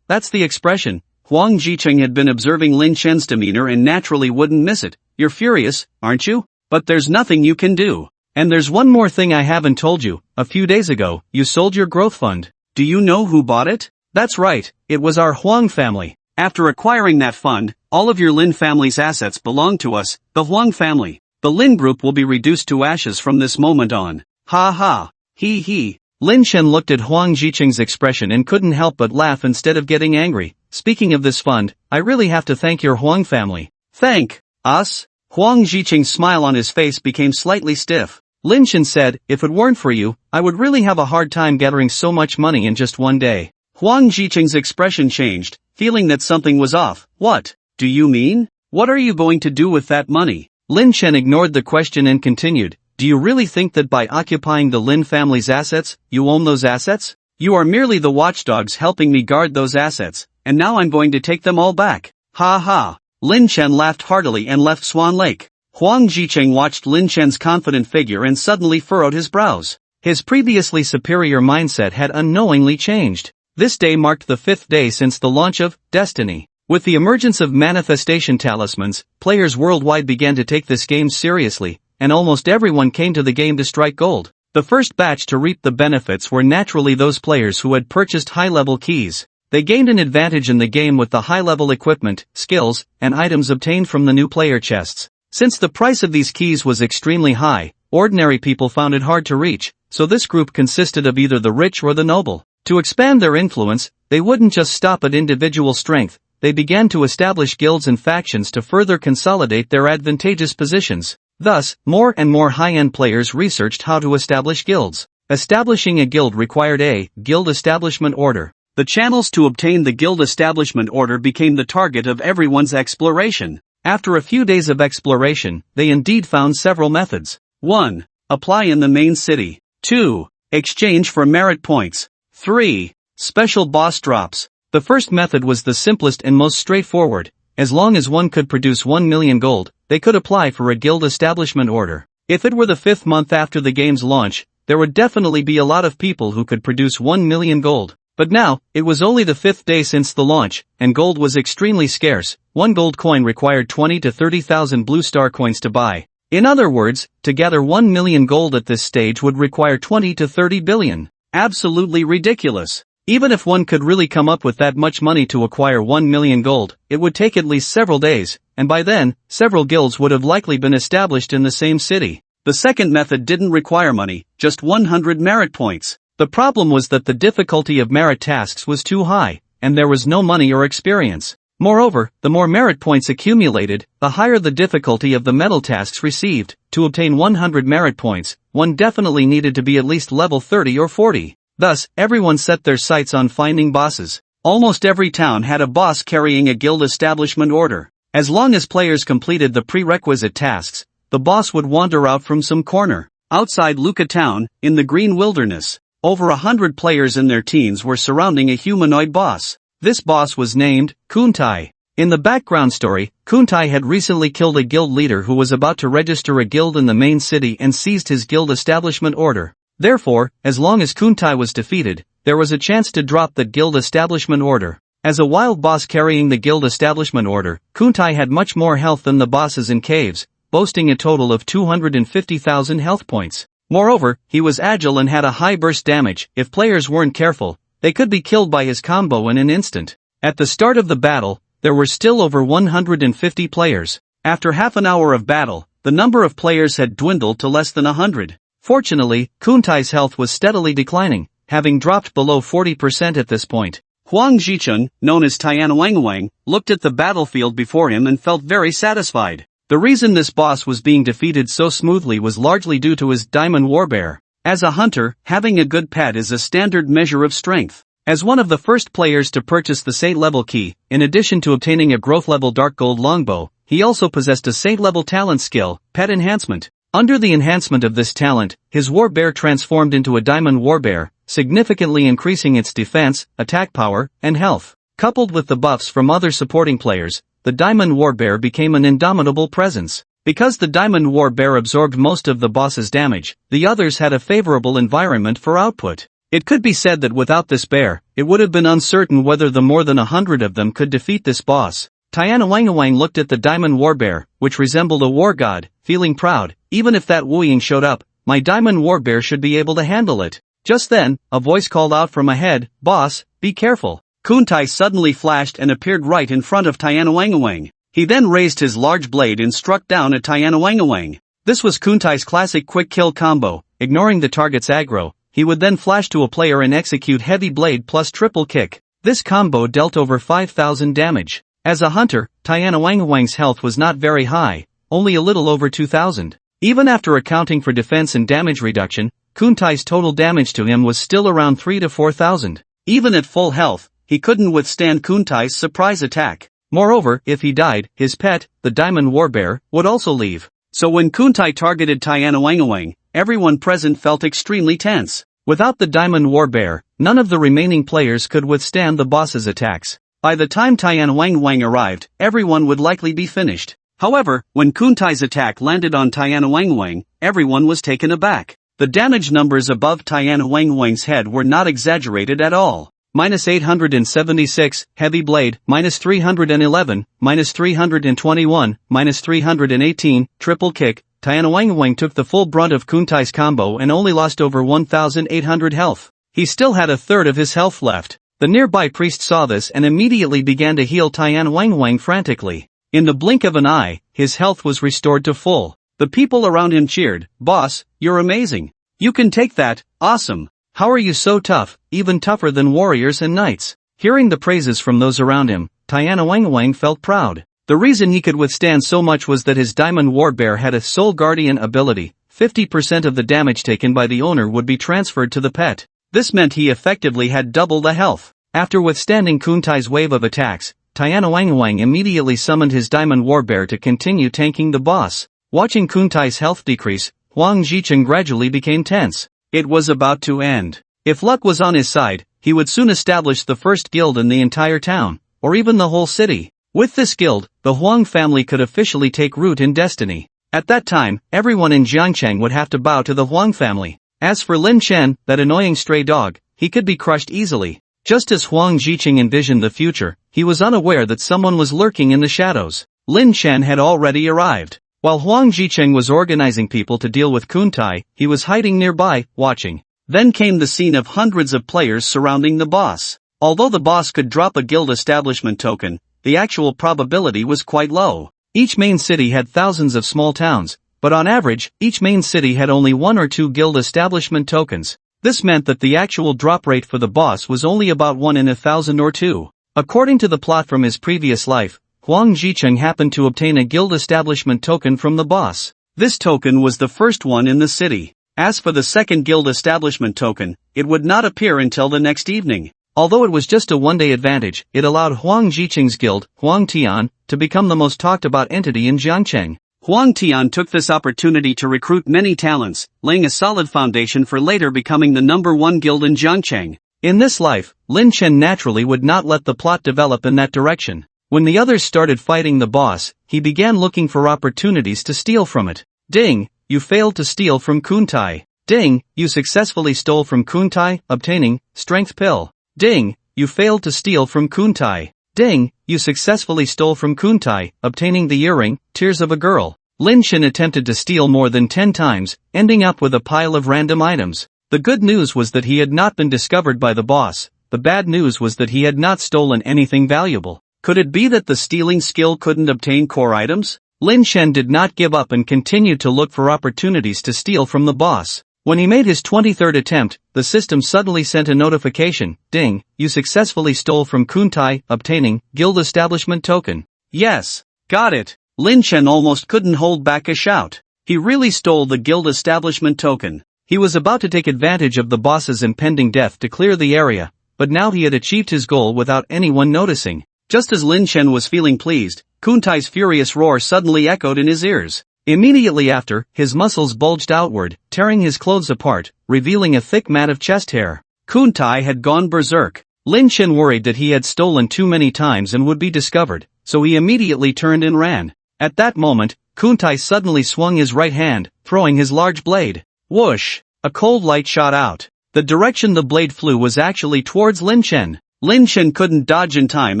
that's the expression. Huang Jicheng had been observing Lin Chen's demeanor and naturally wouldn't miss it. "You're furious, aren't you? But there's nothing you can do. And there's one more thing I haven't told you. A few days ago, you sold your growth fund. Do you know who bought it? That's right, it was our Huang family. After acquiring that fund, all of your Lin family's assets belong to us, the Huang family. The Lin group will be reduced to ashes from this moment on. Ha ha. He. Lin Chen looked at Huang Jicheng's expression and couldn't help but laugh instead of getting angry. "Speaking of this fund, I really have to thank your Huang family." "Thank us?" Huang Jicheng's smile on his face became slightly stiff. Lin Chen said, "If it weren't for you, I would really have a hard time gathering so much money in just one day." Huang Jicheng's expression changed, feeling that something was off. "What do you mean? What are you going to do with that money?" Lin Chen ignored the question and continued, "Do you really think that by occupying the Lin family's assets, you own those assets? You are merely the watchdogs helping me guard those assets, and now I'm going to take them all back. Ha ha." Lin Chen laughed heartily and left Swan Lake. Huang Jicheng watched Lin Chen's confident figure and suddenly furrowed his brows. His previously superior mindset had unknowingly changed. This day marked the 5th day since the launch of Destiny. With the emergence of manifestation talismans, players worldwide began to take this game seriously, and almost everyone came to the game to strike gold. The first batch to reap the benefits were naturally those players who had purchased high-level keys. They gained an advantage in the game with the high-level equipment, skills, and items obtained from the new player chests. Since the price of these keys was extremely high, ordinary people found it hard to reach, so this group consisted of either the rich or the noble. To expand their influence, they wouldn't just stop at individual strength, they began to establish guilds and factions to further consolidate their advantageous positions. Thus, more and more high-end players researched how to establish guilds. Establishing a guild required a guild establishment order. The channels to obtain the guild establishment order became the target of everyone's exploration. After a few days of exploration, they indeed found several methods. 1. Apply in the main city. 2. Exchange for merit points. 3. Special boss drops. The first method was the simplest and most straightforward. As long as one could produce 1 million gold, they could apply for a guild establishment order. If it were the 5th month after the game's launch, there would definitely be a lot of people who could produce 1 million gold. But now, it was only the 5th day since the launch, and gold was extremely scarce. 1 gold coin required 20 to 30,000 blue star coins to buy. In other words, to gather 1 million gold at this stage would require 20 to 30 billion. Absolutely ridiculous. Even if one could really come up with that much money to acquire 1 million gold, it would take at least several days, and by then, several guilds would have likely been established in the same city. The second method didn't require money, just 100 merit points. The problem was that the difficulty of merit tasks was too high, and there was no money or experience. Moreover, the more merit points accumulated, the higher the difficulty of the metal tasks received. To obtain 100 merit points, one definitely needed to be at least level 30 or 40. Thus, everyone set their sights on finding bosses. Almost every town had a boss carrying a guild establishment order. As long as players completed the prerequisite tasks, the boss would wander out from some corner. Outside Luka town, in the green wilderness, over 100 players in their teens were surrounding a humanoid boss. This boss was named Kuntai. In the background story, Kuntai had recently killed a guild leader who was about to register a guild in the main city and seized his guild establishment order. Therefore, as long as Kuntai was defeated, there was a chance to drop the guild establishment order. As a wild boss carrying the guild establishment order, Kuntai had much more health than the bosses in caves, boasting a total of 250,000 health points. Moreover, he was agile and had a high burst damage. If players weren't careful, they could be killed by his combo in an instant. At the start of the battle, there were still over 150 players. After half an hour of battle, the number of players had dwindled to less than 100. Fortunately, Kuntai's health was steadily declining, having dropped below 40% at this point. Huang Jichun, known as Tianwangwang, looked at the battlefield before him and felt very satisfied. The reason this boss was being defeated so smoothly was largely due to his Diamond Warbear. As a hunter, having a good pet is a standard measure of strength. As one of the first players to purchase the Saint-level key, in addition to obtaining a growth-level Dark Gold longbow, he also possessed a Saint-level talent skill, Pet Enhancement. Under the enhancement of this talent, his Warbear transformed into a Diamond Warbear, significantly increasing its defense, attack power, and health. Coupled with the buffs from other supporting players, the Diamond Warbear became an indomitable presence. Because the Diamond Warbear absorbed most of the boss's damage, the others had a favorable environment for output. It could be said that without this bear, it would have been uncertain whether the more than 100 of them could defeat this boss. Tianwangwang looked at the Diamond Warbear, which resembled a war god, feeling proud. Even if that Wu Ying showed up, my Diamond Warbear should be able to handle it. Just then, a voice called out from ahead, "Boss, be careful." Kuntai suddenly flashed and appeared right in front of Tianwangwang. He then raised his large blade and struck down at Tianwangwang. This was Kuntai's classic quick kill combo. Ignoring the target's aggro, he would then flash to a player and execute heavy blade plus triple kick. This combo dealt over 5,000 damage. As a hunter, Tianwangwang's health was not very high, only a little over 2,000. Even after accounting for defense and damage reduction, Kuntai's total damage to him was still around 3 to 4,000. Even at full health, he couldn't withstand Kuntai's surprise attack. Moreover, if he died, his pet, the Diamond Warbear, would also leave. So when Kuntai targeted Tianwangwang, everyone present felt extremely tense. Without the Diamond Warbear, none of the remaining players could withstand the boss's attacks. By the time Tianwangwang arrived, everyone would likely be finished. However, when Kuntai's attack landed on Tianwangwang, everyone was taken aback. The damage numbers above Tianwangwang's head were not exaggerated at all. -876, heavy blade, -311, -321, -318, triple kick. Tianwangwang took the full brunt of Kuntai's combo and only lost over 1,800 health. He still had a third of his health left. The nearby priest saw this and immediately began to heal Tianwangwang frantically. In the blink of an eye, his health was restored to full. The people around him cheered, "Boss, you're amazing. You can take that, awesome. How are you so tough, even tougher than warriors and knights?" Hearing the praises from those around him, Tianwangwang felt proud. The reason he could withstand so much was that his diamond ward bear had a soul guardian ability. 50% of the damage taken by the owner would be transferred to the pet. This meant he effectively had double the health. After withstanding Kuntai's wave of attacks, Tianwang immediately summoned his diamond ward bear to continue tanking the boss. Watching Kuntai's health decrease, Huang Zicheng gradually became tense. It was about to end. If luck was on his side, he would soon establish the first guild in the entire town, or even the whole city. With this guild, the Huang family could officially take root in destiny. At that time, everyone in Jiangcheng would have to bow to the Huang family. As for Lin Chen, that annoying stray dog, he could be crushed easily. Just as Huang Zicheng envisioned the future, he was unaware that someone was lurking in the shadows. Lin Chen had already arrived. While Huang Zicheng was organizing people to deal with Kuntai, he was hiding nearby, watching. Then came the scene of hundreds of players surrounding the boss. Although the boss could drop a guild establishment token, the actual probability was quite low. Each main city had thousands of small towns, but on average, each main city had only 1 or 2 guild establishment tokens. This meant that the actual drop rate for the boss was only about 1 in 1,000 or 2. According to the plot from his previous life, Huang Zicheng happened to obtain a guild establishment token from the boss. This token was the first one in the city. As for the second guild establishment token, it would not appear until the next evening. Although it was just a one-day advantage, it allowed Huang Zicheng's guild, Huang Tian, to become the most talked-about entity in Jiangcheng. Huang Tian took this opportunity to recruit many talents, laying a solid foundation for later becoming the #1 guild in Jiangcheng. In this life, Lin Chen naturally would not let the plot develop in that direction. When the others started fighting the boss, he began looking for opportunities to steal from it. Ding, you failed to steal from Kuntai. Ding, you successfully stole from Kuntai, obtaining strength pill. Ding, you failed to steal from Kuntai. Ding, you successfully stole from Kuntai, obtaining the earring, Tears of a Girl. Lin Chen attempted to steal more than 10 times, ending up with a pile of random items. The good news was that he had not been discovered by the boss. The bad news was that he had not stolen anything valuable. Could it be that the stealing skill couldn't obtain core items? Lin Chen did not give up and continued to look for opportunities to steal from the boss. When he made his 23rd attempt, the system suddenly sent a notification, Ding, you successfully stole from Kuntai, obtaining guild establishment token. Yes, got it. Lin Chen almost couldn't hold back a shout. He really stole the guild establishment token. He was about to take advantage of the boss's impending death to clear the area, but now he had achieved his goal without anyone noticing. Just as Lin Chen was feeling pleased, Kuntai's furious roar suddenly echoed in his ears. Immediately after, his muscles bulged outward, tearing his clothes apart, revealing a thick mat of chest hair. Kuntai had gone berserk. Lin Chen worried that he had stolen too many times and would be discovered, so he immediately turned and ran. At that moment, Kuntai suddenly swung his right hand, throwing his large blade. Whoosh! A cold light shot out. The direction the blade flew was actually towards Lin Chen. Lin Chen couldn't dodge in time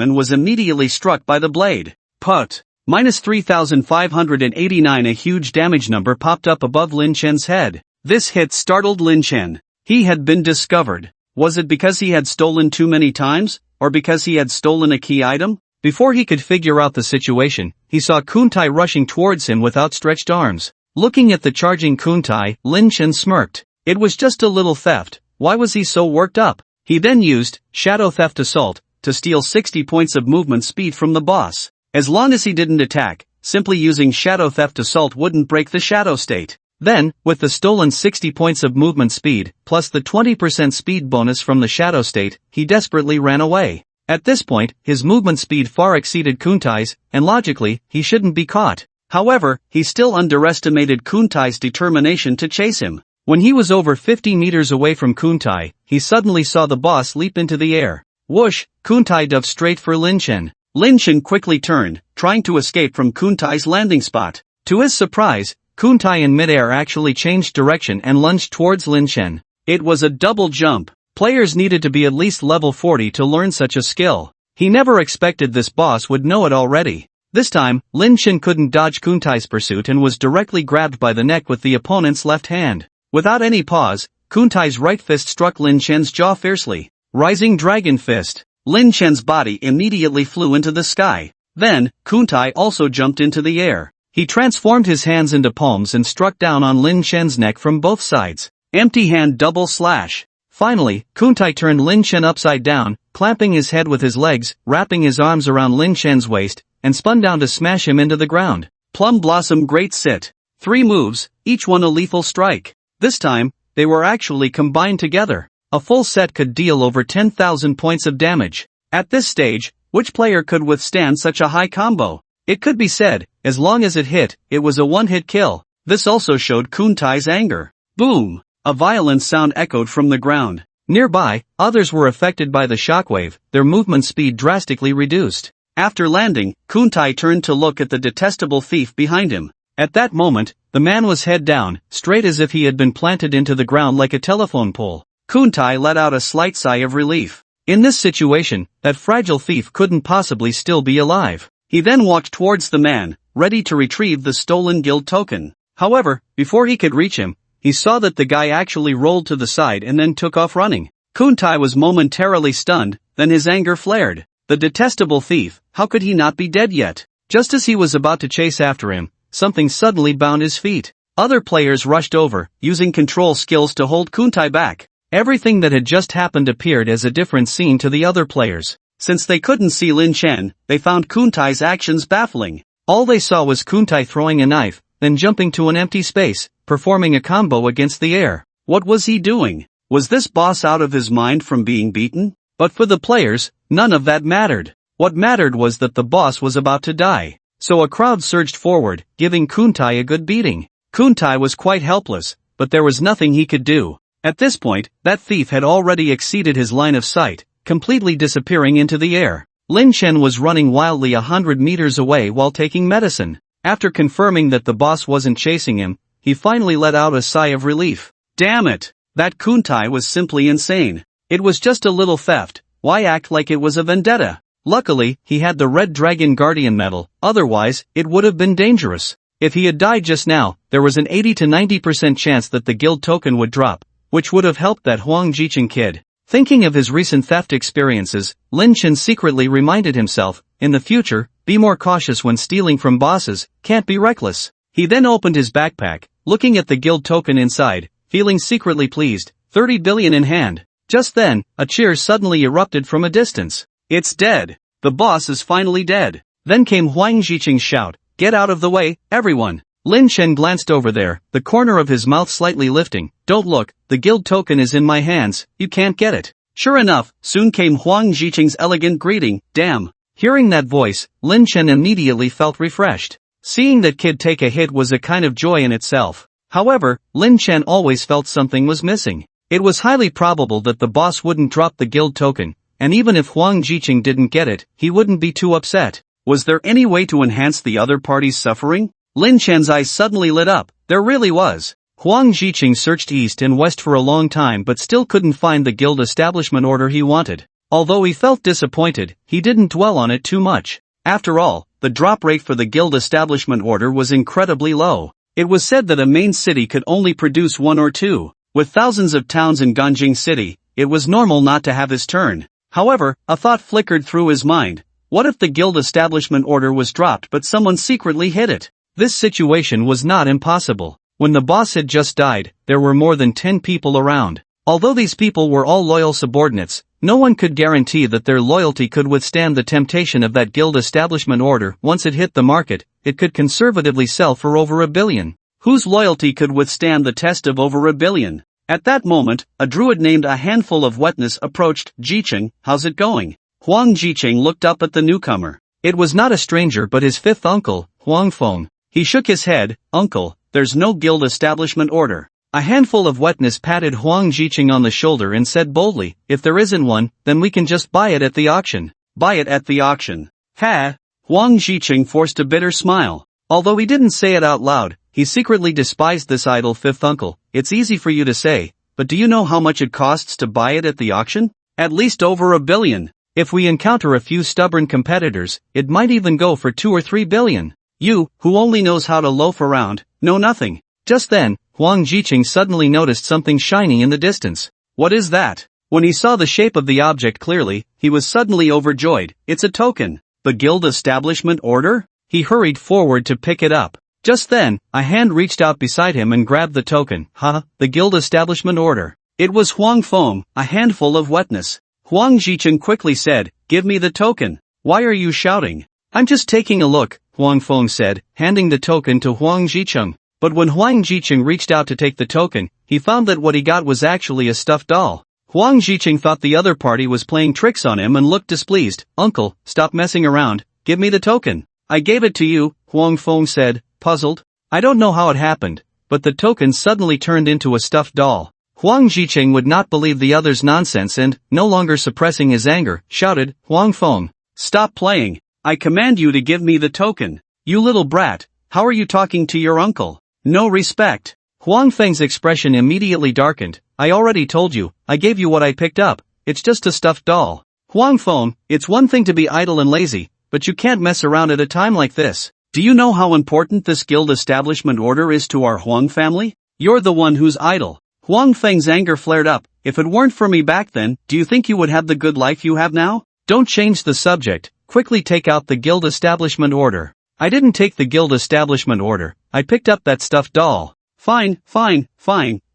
and was immediately struck by the blade. Put! -3,589. A huge damage number popped up above Lin Chen's head. This hit startled Lin Chen. He had been discovered. Was it because he had stolen too many times, or because he had stolen a key item? Before he could figure out the situation, he saw Kuntai rushing towards him with outstretched arms. Looking at the charging Kuntai, Lin Chen smirked. It was just a little theft. Why was he so worked up? He then used Shadow Theft Assault to steal 60 points of movement speed from the boss. As long as he didn't attack, simply using Shadow Theft Assault wouldn't break the shadow state. Then, with the stolen 60 points of movement speed, plus the 20% speed bonus from the shadow state, he desperately ran away. At this point, his movement speed far exceeded Kuntai's, and logically, he shouldn't be caught. However, he still underestimated Kuntai's determination to chase him. When he was over 50 meters away from Kuntai, he suddenly saw the boss leap into the air. Whoosh! Kuntai dove straight for Lin Chen. Lin Chen quickly turned, trying to escape from Kuntai's landing spot. To his surprise, Kuntai in midair actually changed direction and lunged towards Lin Chen. It was a double jump. Players needed to be at least level 40 to learn such a skill. He never expected this boss would know it already. This time, Lin Chen couldn't dodge Kuntai's pursuit and was directly grabbed by the neck with the opponent's left hand. Without any pause, Kuntai's right fist struck Lin Chen's jaw fiercely. Rising Dragon Fist. Lin Chen's body immediately flew into the sky. Then, Kuntai also jumped into the air. He transformed his hands into palms and struck down on Lin Chen's neck from both sides. Empty hand double slash. Finally, Kuntai turned Lin Chen upside down, clamping his head with his legs, wrapping his arms around Lin Chen's waist, and spun down to smash him into the ground. Plum Blossom Great Sit. 3 moves, each one a lethal strike. This time, they were actually combined together. A full set could deal over 10,000 points of damage. At this stage, which player could withstand such a high combo? It could be said, as long as it hit, it was a one-hit kill. This also showed Kuntai's anger. Boom! A violent sound echoed from the ground. Nearby, others were affected by the shockwave, their movement speed drastically reduced. After landing, Kuntai turned to look at the detestable thief behind him. At that moment, the man was head down, straight as if he had been planted into the ground like a telephone pole. Kuntai let out a slight sigh of relief. In this situation, that fragile thief couldn't possibly still be alive. He then walked towards the man, ready to retrieve the stolen guild token. However, before he could reach him, he saw that the guy actually rolled to the side and then took off running. Kuntai was momentarily stunned, then his anger flared. The detestable thief, how could he not be dead yet? Just as he was about to chase after him, something suddenly bound his feet. Other players rushed over, using control skills to hold Kuntai back. Everything that had just happened appeared as a different scene to the other players. Since they couldn't see Lin Chen, they found Kuntai's actions baffling. All they saw was Kuntai throwing a knife, then jumping to an empty space, performing a combo against the air. What was he doing? Was this boss out of his mind from being beaten? But for the players, none of that mattered. What mattered was that the boss was about to die. So a crowd surged forward, giving Kuntai a good beating. Kuntai was quite helpless, but there was nothing he could do. At this point, that thief had already exceeded his line of sight, completely disappearing into the air. Lin Chen was running wildly 100 meters away while taking medicine. After confirming that the boss wasn't chasing him, he finally let out a sigh of relief. Damn it! That Kuntai was simply insane. It was just a little theft, why act like it was a vendetta? Luckily, he had the Red Dragon Guardian medal, otherwise, it would have been dangerous. If he had died just now, there was an 80 to 90% chance that the guild token would drop, which would have helped that Huang Jiqing kid. Thinking of his recent theft experiences, Lin Chen secretly reminded himself, in the future, be more cautious when stealing from bosses, can't be reckless. He then opened his backpack, looking at the guild token inside, feeling secretly pleased, 30 billion in hand. Just then, a cheer suddenly erupted from a distance. It's dead. The boss is finally dead. Then came Huang Jiqing's shout, get out of the way, everyone. Lin Chen glanced over there, the corner of his mouth slightly lifting. Don't look, the guild token is in my hands, you can't get it. Sure enough, soon came Huang Jiqing's elegant greeting, damn. Hearing that voice, Lin Chen immediately felt refreshed. Seeing that kid take a hit was a kind of joy in itself. However, Lin Chen always felt something was missing. It was highly probable that the boss wouldn't drop the guild token, and even if Huang Jiqing didn't get it, he wouldn't be too upset. Was there any way to enhance the other party's suffering? Lin Chen's eyes suddenly lit up, there really was. Huang Jiqing searched east and west for a long time but still couldn't find the guild establishment order he wanted. Although he felt disappointed, he didn't dwell on it too much. After all, the drop rate for the guild establishment order was incredibly low. It was said that a main city could only produce 1 or 2. With thousands of towns in Ganjing City, it was normal not to have his turn. However, a thought flickered through his mind. What if the guild establishment order was dropped but someone secretly hid it? This situation was not impossible. When the boss had just died, there were more than 10 people around. Although these people were all loyal subordinates, no one could guarantee that their loyalty could withstand the temptation of that guild establishment order. Once it hit the market, it could conservatively sell for over 1 billion. Whose loyalty could withstand the test of over 1 billion? At that moment, a druid named A Handful of Wetness approached. Jiqing, how's it going? Huang Jiqing looked up at the newcomer. It was not a stranger but his 5th uncle, Huang Feng. He shook his head, uncle, there's no guild establishment order. A Handful of Wetness patted Huang Jiqing on the shoulder and said boldly, if there isn't one, then we can just buy it at the auction. Buy it at the auction. Ha! Huang Jiqing forced a bitter smile. Although he didn't say it out loud, he secretly despised this idle 5th uncle. It's easy for you to say, but do you know how much it costs to buy it at the auction? At least over 1 billion. If we encounter a few stubborn competitors, it might even go for 2 or 3 billion. You, who only knows how to loaf around, know nothing. Just then, Huang Jiqing suddenly noticed something shiny in the distance. What is that? When he saw the shape of the object clearly, he was suddenly overjoyed. It's a token. The guild establishment order? He hurried forward to pick it up. Just then, a hand reached out beside him and grabbed the token. The guild establishment order. It was Huang Feng, A Handful of Wetness. Huang Jicheng quickly said, "Give me the token." "Why are you shouting?" "I'm just taking a look," Huang Feng said, handing the token to Huang Jicheng. But when Huang Jicheng reached out to take the token, he found that what he got was actually a stuffed doll. Huang Jicheng thought the other party was playing tricks on him and looked displeased. "Uncle, stop messing around, give me the token." "I gave it to you," Huang Feng said, puzzled. "I don't know how it happened, but the token suddenly turned into a stuffed doll." Huang Jicheng would not believe the other's nonsense and, no longer suppressing his anger, shouted, "Huang Feng, stop playing. I command you to give me the token. You little brat, how are you talking to your uncle? No respect." Huang Feng's expression immediately darkened. "I already told you, I gave you what I picked up, it's just a stuffed doll." "Huang Feng, it's one thing to be idle and lazy, but you can't mess around at a time like this. Do you know how important this guild establishment order is to our Huang family? You're the one who's idle." Huang Feng's anger flared up. "If it weren't for me back then, do you think you would have the good life you have now? Don't change the subject, quickly take out the guild establishment order." "I didn't take the guild establishment order, I picked up that stuffed doll." Fine,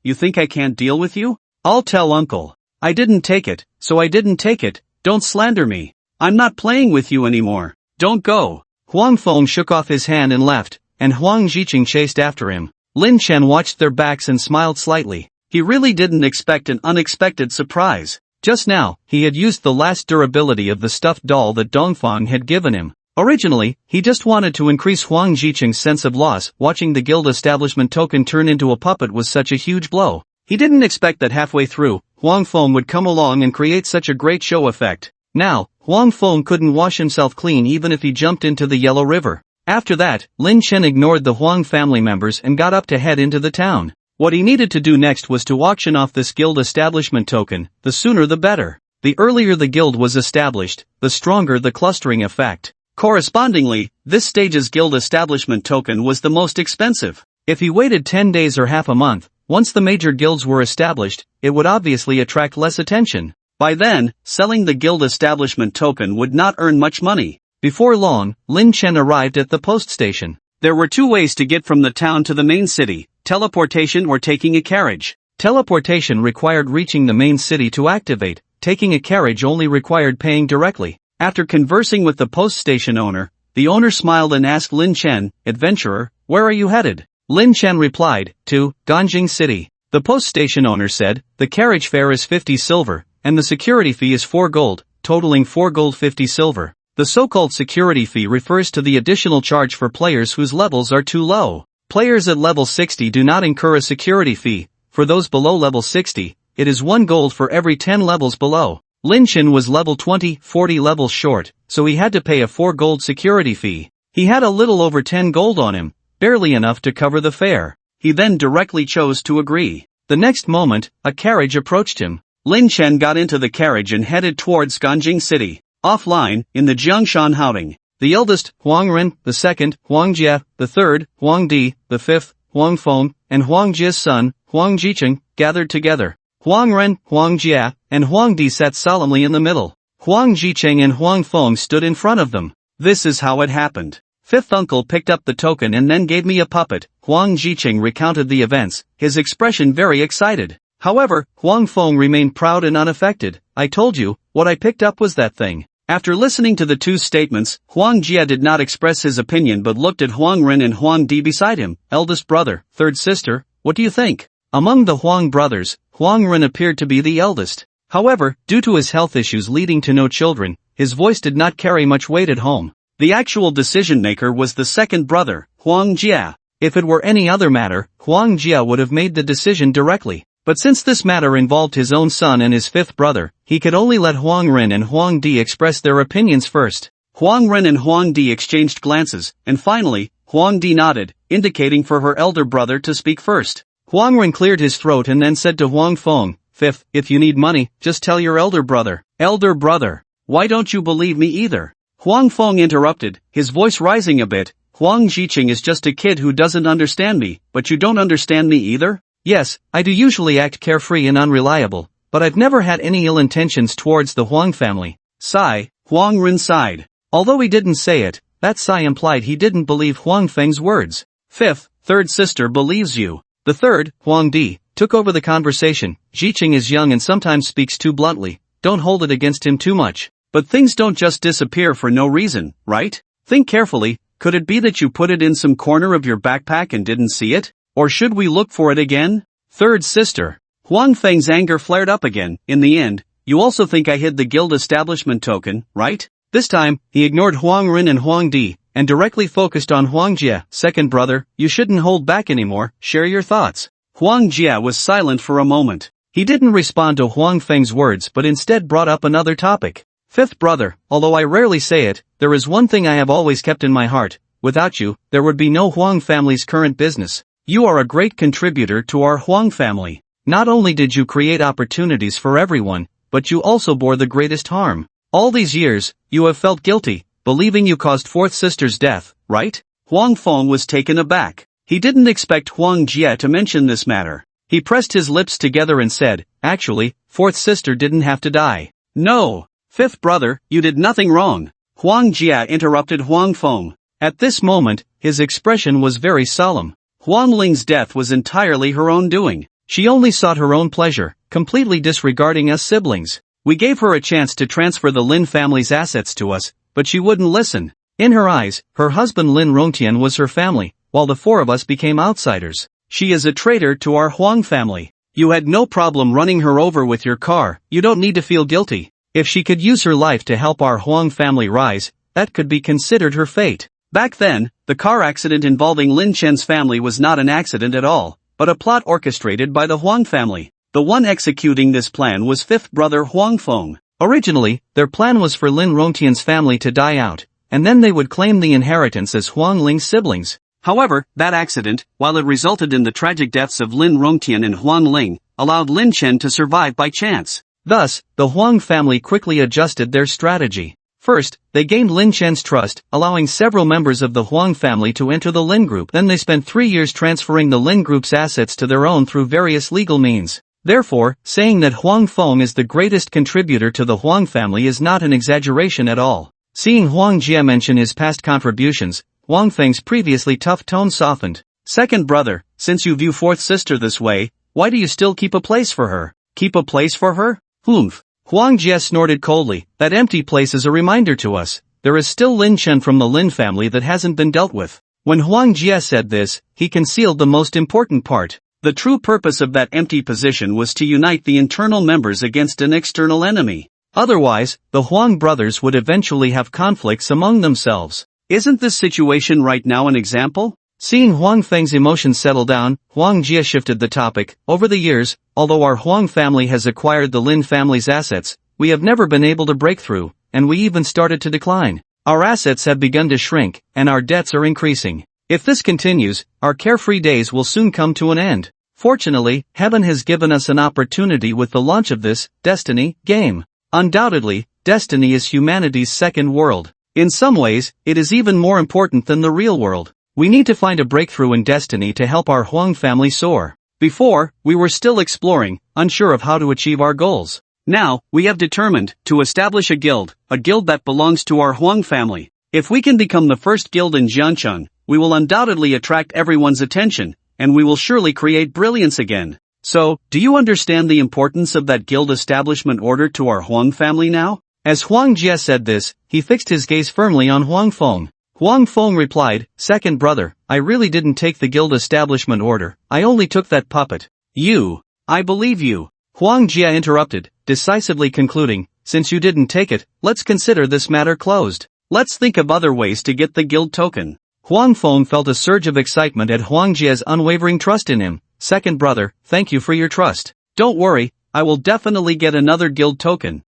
you think I can't deal with you? I'll tell uncle. I didn't take it, so I didn't take it, don't slander me. I'm not playing with you anymore, don't go." Huang Feng shook off his hand and left, and Huang Jicheng chased after him. Lin Chen watched their backs and smiled slightly. He really didn't expect an unexpected surprise. Just now, he had used the last durability of the stuffed doll that Dongfang had given him. Originally, he just wanted to increase Huang Jicheng's sense of loss. Watching the guild establishment token turn into a puppet was such a huge blow. He didn't expect that halfway through, Huang Feng would come along and create such a great show effect. Now, Huang Feng couldn't wash himself clean even if he jumped into the Yellow River. After that, Lin Chen ignored the Huang family members and got up to head into the town. What he needed to do next was to auction off this guild establishment token, the sooner the better. The earlier the guild was established, the stronger the clustering effect. Correspondingly, this stage's guild establishment token was the most expensive. If he waited 10 days or half a month, once the major guilds were established, it would obviously attract less attention. By then, selling the guild establishment token would not earn much money. Before long, Lin Chen arrived at the post station. There were two ways to get from the town to the main city, teleportation or taking a carriage. Teleportation required reaching the main city to activate, taking a carriage only required paying directly. After conversing with the post station owner, the owner smiled and asked Lin Chen, "Adventurer, where are you headed?" Lin Chen replied, "To Ganjing City." The post station owner said, "The carriage fare is 50 silver, and the security fee is 4 gold, totaling 4 gold 50 silver. The so-called security fee refers to the additional charge for players whose levels are too low. Players at level 60 do not incur a security fee. For those below level 60, it is 1 gold for every 10 levels below." Lin Chen was level 40 levels short, so he had to pay a 4 gold security fee. He had a little over 10 gold on him, barely enough to cover the fare. He then directly chose to agree. The next moment, a carriage approached him. Lin Chen got into the carriage and headed towards Ganjing City. Offline, in the Jiangshan Houding, the eldest, Huang Ren, the second, Huang Jie, the third, Huang Di, the fifth, Huang Feng, and Huang Jie's son, Huang Jicheng, gathered together. Huang Ren, Huang Jie, and Huang Di sat solemnly in the middle. Huang Jicheng and Huang Feng stood in front of them. "This is how it happened. Fifth uncle picked up the token and then gave me a puppet." Huang Jicheng recounted the events, his expression very excited. However, Huang Feng remained proud and unaffected. "I told you, what I picked up was that thing." After listening to the two statements, Huang Jie did not express his opinion but looked at Huang Ren and Huang Di beside him. "Eldest brother, third sister, what do you think?" Among the Huang brothers, Huang Ren appeared to be the eldest. However, due to his health issues leading to no children, his voice did not carry much weight at home. The actual decision-maker was the second brother, Huang Jie. If it were any other matter, Huang Jie would have made the decision directly. But since this matter involved his own son and his fifth brother, he could only let Huang Ren and Huang Di express their opinions first. Huang Ren and Huang Di exchanged glances, and finally, Huang Di nodded, indicating for her elder brother to speak first. Huang Ren cleared his throat and then said to Huang Feng, "Fifth, if you need money, just tell your elder brother." "Elder brother? Why don't you believe me either?" Huang Feng interrupted, his voice rising a bit. "Huang Jicheng is just a kid who doesn't understand me, but you don't understand me either?" "Yes, I do usually act carefree and unreliable, but I've never had any ill intentions towards the Huang family." Sigh, Huang Ren sighed. Although he didn't say it, that sigh implied he didn't believe Huang Feng's words. "Fifth, third sister believes you." The third, Huang Di, took over the conversation. "Jicheng is young and sometimes speaks too bluntly. don't hold it against him too much. But things don't just disappear for no reason, right? Think carefully, could it be that you put it in some corner of your backpack and didn't see it? Or should we look for it again? Third sister. Huang Feng's anger flared up again. In the end, you also think I hid the guild establishment token, right? This time, he ignored Huang Rin and Huang Di, and directly focused on Huang Jie. Second brother, you shouldn't hold back anymore, share your thoughts. Huang Jie was silent for a moment. He didn't respond to Huang Feng's words but instead brought up another topic. Fifth brother, although I rarely say it, there is one thing I have always kept in my heart. Without you, there would be no Huang family's current business. You are a great contributor to our Huang family. Not only did you create opportunities for everyone, but you also bore the greatest harm. All these years, you have felt guilty, believing you caused fourth sister's death, right? Huang Feng was taken aback. He didn't expect Huang Jie to mention this matter. He pressed his lips together and said, actually, fourth sister didn't have to die. No. Fifth brother, you did nothing wrong. Huang Jie interrupted Huang Feng. At this moment, his expression was very solemn. Huang Ling's death was entirely her own doing. She only sought her own pleasure, completely disregarding us siblings. We gave her a chance to transfer the Lin family's assets to us, but she wouldn't listen. In her eyes, her husband Lin Rongtian was her family, while the four of us became outsiders. She is a traitor to our Huang family. You had no problem running her over with your car, you don't need to feel guilty. If she could use her life to help our Huang family rise, that could be considered her fate. Back then, the car accident involving Lin Chen's family was not an accident at all, but a plot orchestrated by the Huang family. The one executing this plan was fifth brother Huang Feng. Originally, their plan was for Lin Rongtian's family to die out, and then they would claim the inheritance as Huang Ling's siblings. However, that accident, while it resulted in the tragic deaths of Lin Rongtian and Huang Ling, allowed Lin Chen to survive by chance. Thus, the Huang family quickly adjusted their strategy. First, they gained Lin Chen's trust, allowing several members of the Huang family to enter the Lin group. Then they spent 3 years transferring the Lin group's assets to their own through various legal means. Therefore, saying that Huang Feng is the greatest contributor to the Huang family is not an exaggeration at all. Seeing Huang Jie mention his past contributions, Huang Feng's previously tough tone softened. Second brother, since you view fourth sister this way, why do you still keep a place for her? Keep a place for her? Humph. Huang Jie snorted coldly. That empty place is a reminder to us. There is still Lin Chen from the Lin family that hasn't been dealt with. When Huang Jie said this, he concealed the most important part. The true purpose of that empty position was to unite the internal members against an external enemy. Otherwise, the Huang brothers would eventually have conflicts among themselves. Isn't this situation right now an example? Seeing Huang Feng's emotions settle down, Huang Jie shifted the topic. Over the years, although our Huang family has acquired the Lin family's assets, we have never been able to break through, and we even started to decline. Our assets have begun to shrink, and our debts are increasing. If this continues, our carefree days will soon come to an end. Fortunately, heaven has given us an opportunity with the launch of this Destiny game. Undoubtedly, Destiny is humanity's second world. In some ways, it is even more important than the real world. We need to find a breakthrough in Destiny to help our Huang family soar. Before, we were still exploring, unsure of how to achieve our goals. Now, we have determined to establish a guild that belongs to our Huang family. If we can become the first guild in Jiancheng, we will undoubtedly attract everyone's attention, and we will surely create brilliance again. So, do you understand the importance of that guild establishment order to our Huang family now? As Huang Jie said this, he fixed his gaze firmly on Huang Feng. Huang Feng replied, second brother, I really didn't take the guild establishment order, I only took that puppet. You. I believe you. Huang Jie interrupted, decisively concluding, since you didn't take it, let's consider this matter closed. Let's think of other ways to get the guild token. Huang Feng felt a surge of excitement at Huang Jie's unwavering trust in him. Second brother, thank you for your trust. Don't worry, I will definitely get another guild token.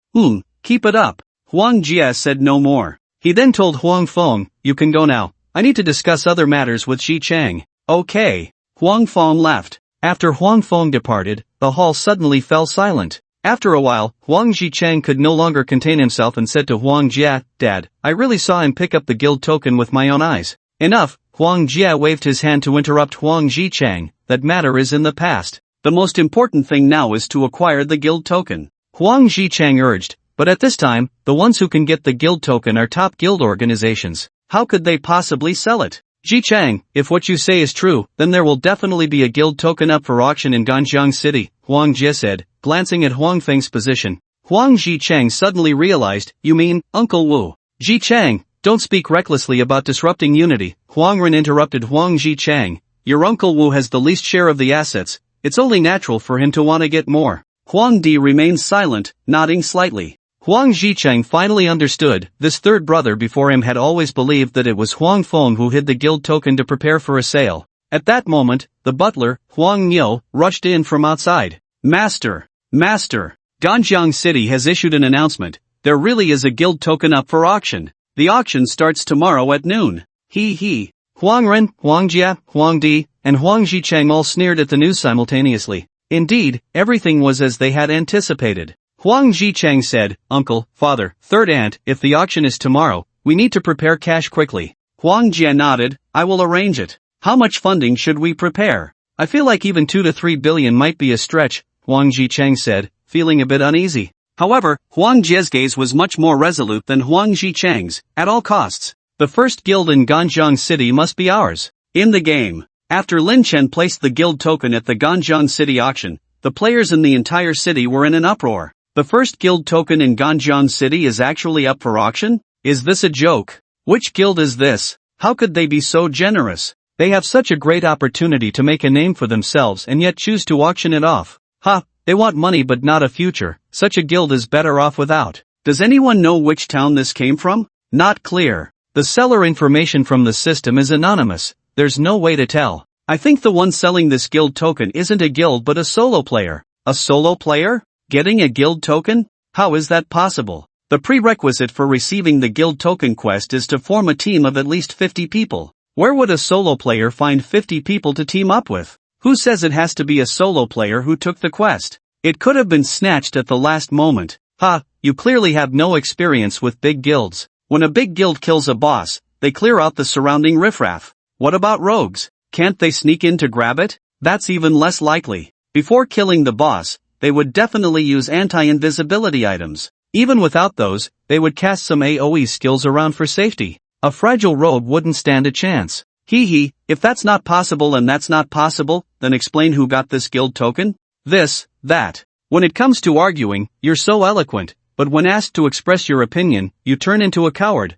Keep it up. Huang Jie said no more. He then told Huang Feng, you can go now. I need to discuss other matters with Xi Chang. Okay. Huang Feng left. After Huang Feng departed, the hall suddenly fell silent. After a while, Huang Zhicheng could no longer contain himself and said to Huang Jie, Dad, I really saw him pick up the guild token with my own eyes. Enough. Huang Jie waved his hand to interrupt Huang Zhicheng. That matter is in the past. The most important thing now is to acquire the guild token. Huang Zhicheng urged, but at this time, the ones who can get the guild token are top guild organizations. How could they possibly sell it? Zhicheng, if what you say is true, then there will definitely be a guild token up for auction in Ganjiang City, Huang Jie said, glancing at Huang Feng's position. Huang Ji-chang suddenly realized, you mean, Uncle Wu. Ji-chang, don't speak recklessly about disrupting unity, Huang Ren interrupted Huang Ji-chang. Your Uncle Wu has the least share of the assets, it's only natural for him to want to get more. Huang Di remained silent, nodding slightly. Huang Ji-chang finally understood, this third brother before him had always believed that it was Huang Feng who hid the guild token to prepare for a sale. At that moment, the butler, Huang Niu, rushed in from outside. Master! Master! Ganjiang City has issued an announcement, there really is a guild token up for auction. The auction starts tomorrow at noon. He. Huang Ren, Huang Jia, Huang Di, and Huang Ji-chang all sneered at the news simultaneously. Indeed, everything was as they had anticipated. Huang Ji-chang said, Uncle, Father, Third Aunt, if the auction is tomorrow, we need to prepare cash quickly. Huang Jia nodded, I will arrange it. How much funding should we prepare? I feel like even 2 to 3 billion might be a stretch, Huang Ji-chang said, feeling a bit uneasy. However, Huang Jia's gaze was much more resolute than Huang Ji-chang's, at all costs. The first guild in Ganjiang City must be ours. In the game. After Lin Chen placed the guild token at the Ganjiang City auction, the players in the entire city were in an uproar. The first guild token in Ganjiang City is actually up for auction? Is this a joke? Which guild is this? How could they be so generous? They have such a great opportunity to make a name for themselves and yet choose to auction it off. They want money but not a future, such a guild is better off without. Does anyone know which town this came from? Not clear. The seller information from the system is anonymous, there's no way to tell. I think the one selling this guild token isn't a guild but a solo player. A solo player? Getting a guild token? How is that possible? The prerequisite for receiving the guild token quest is to form a team of at least 50 people. Where would a solo player find 50 people to team up with? Who says it has to be a solo player who took the quest? It could have been snatched at the last moment. You clearly have no experience with big guilds. When a big guild kills a boss, they clear out the surrounding riffraff. What about rogues? Can't they sneak in to grab it? That's even less likely. Before killing the boss, they would definitely use anti-invisibility items. Even without those, they would cast some AoE skills around for safety. A fragile rogue wouldn't stand a chance. If that's not possible and that's not possible, then explain who got this guild token? This, that. When it comes to arguing, you're so eloquent, but when asked to express your opinion, you turn into a coward.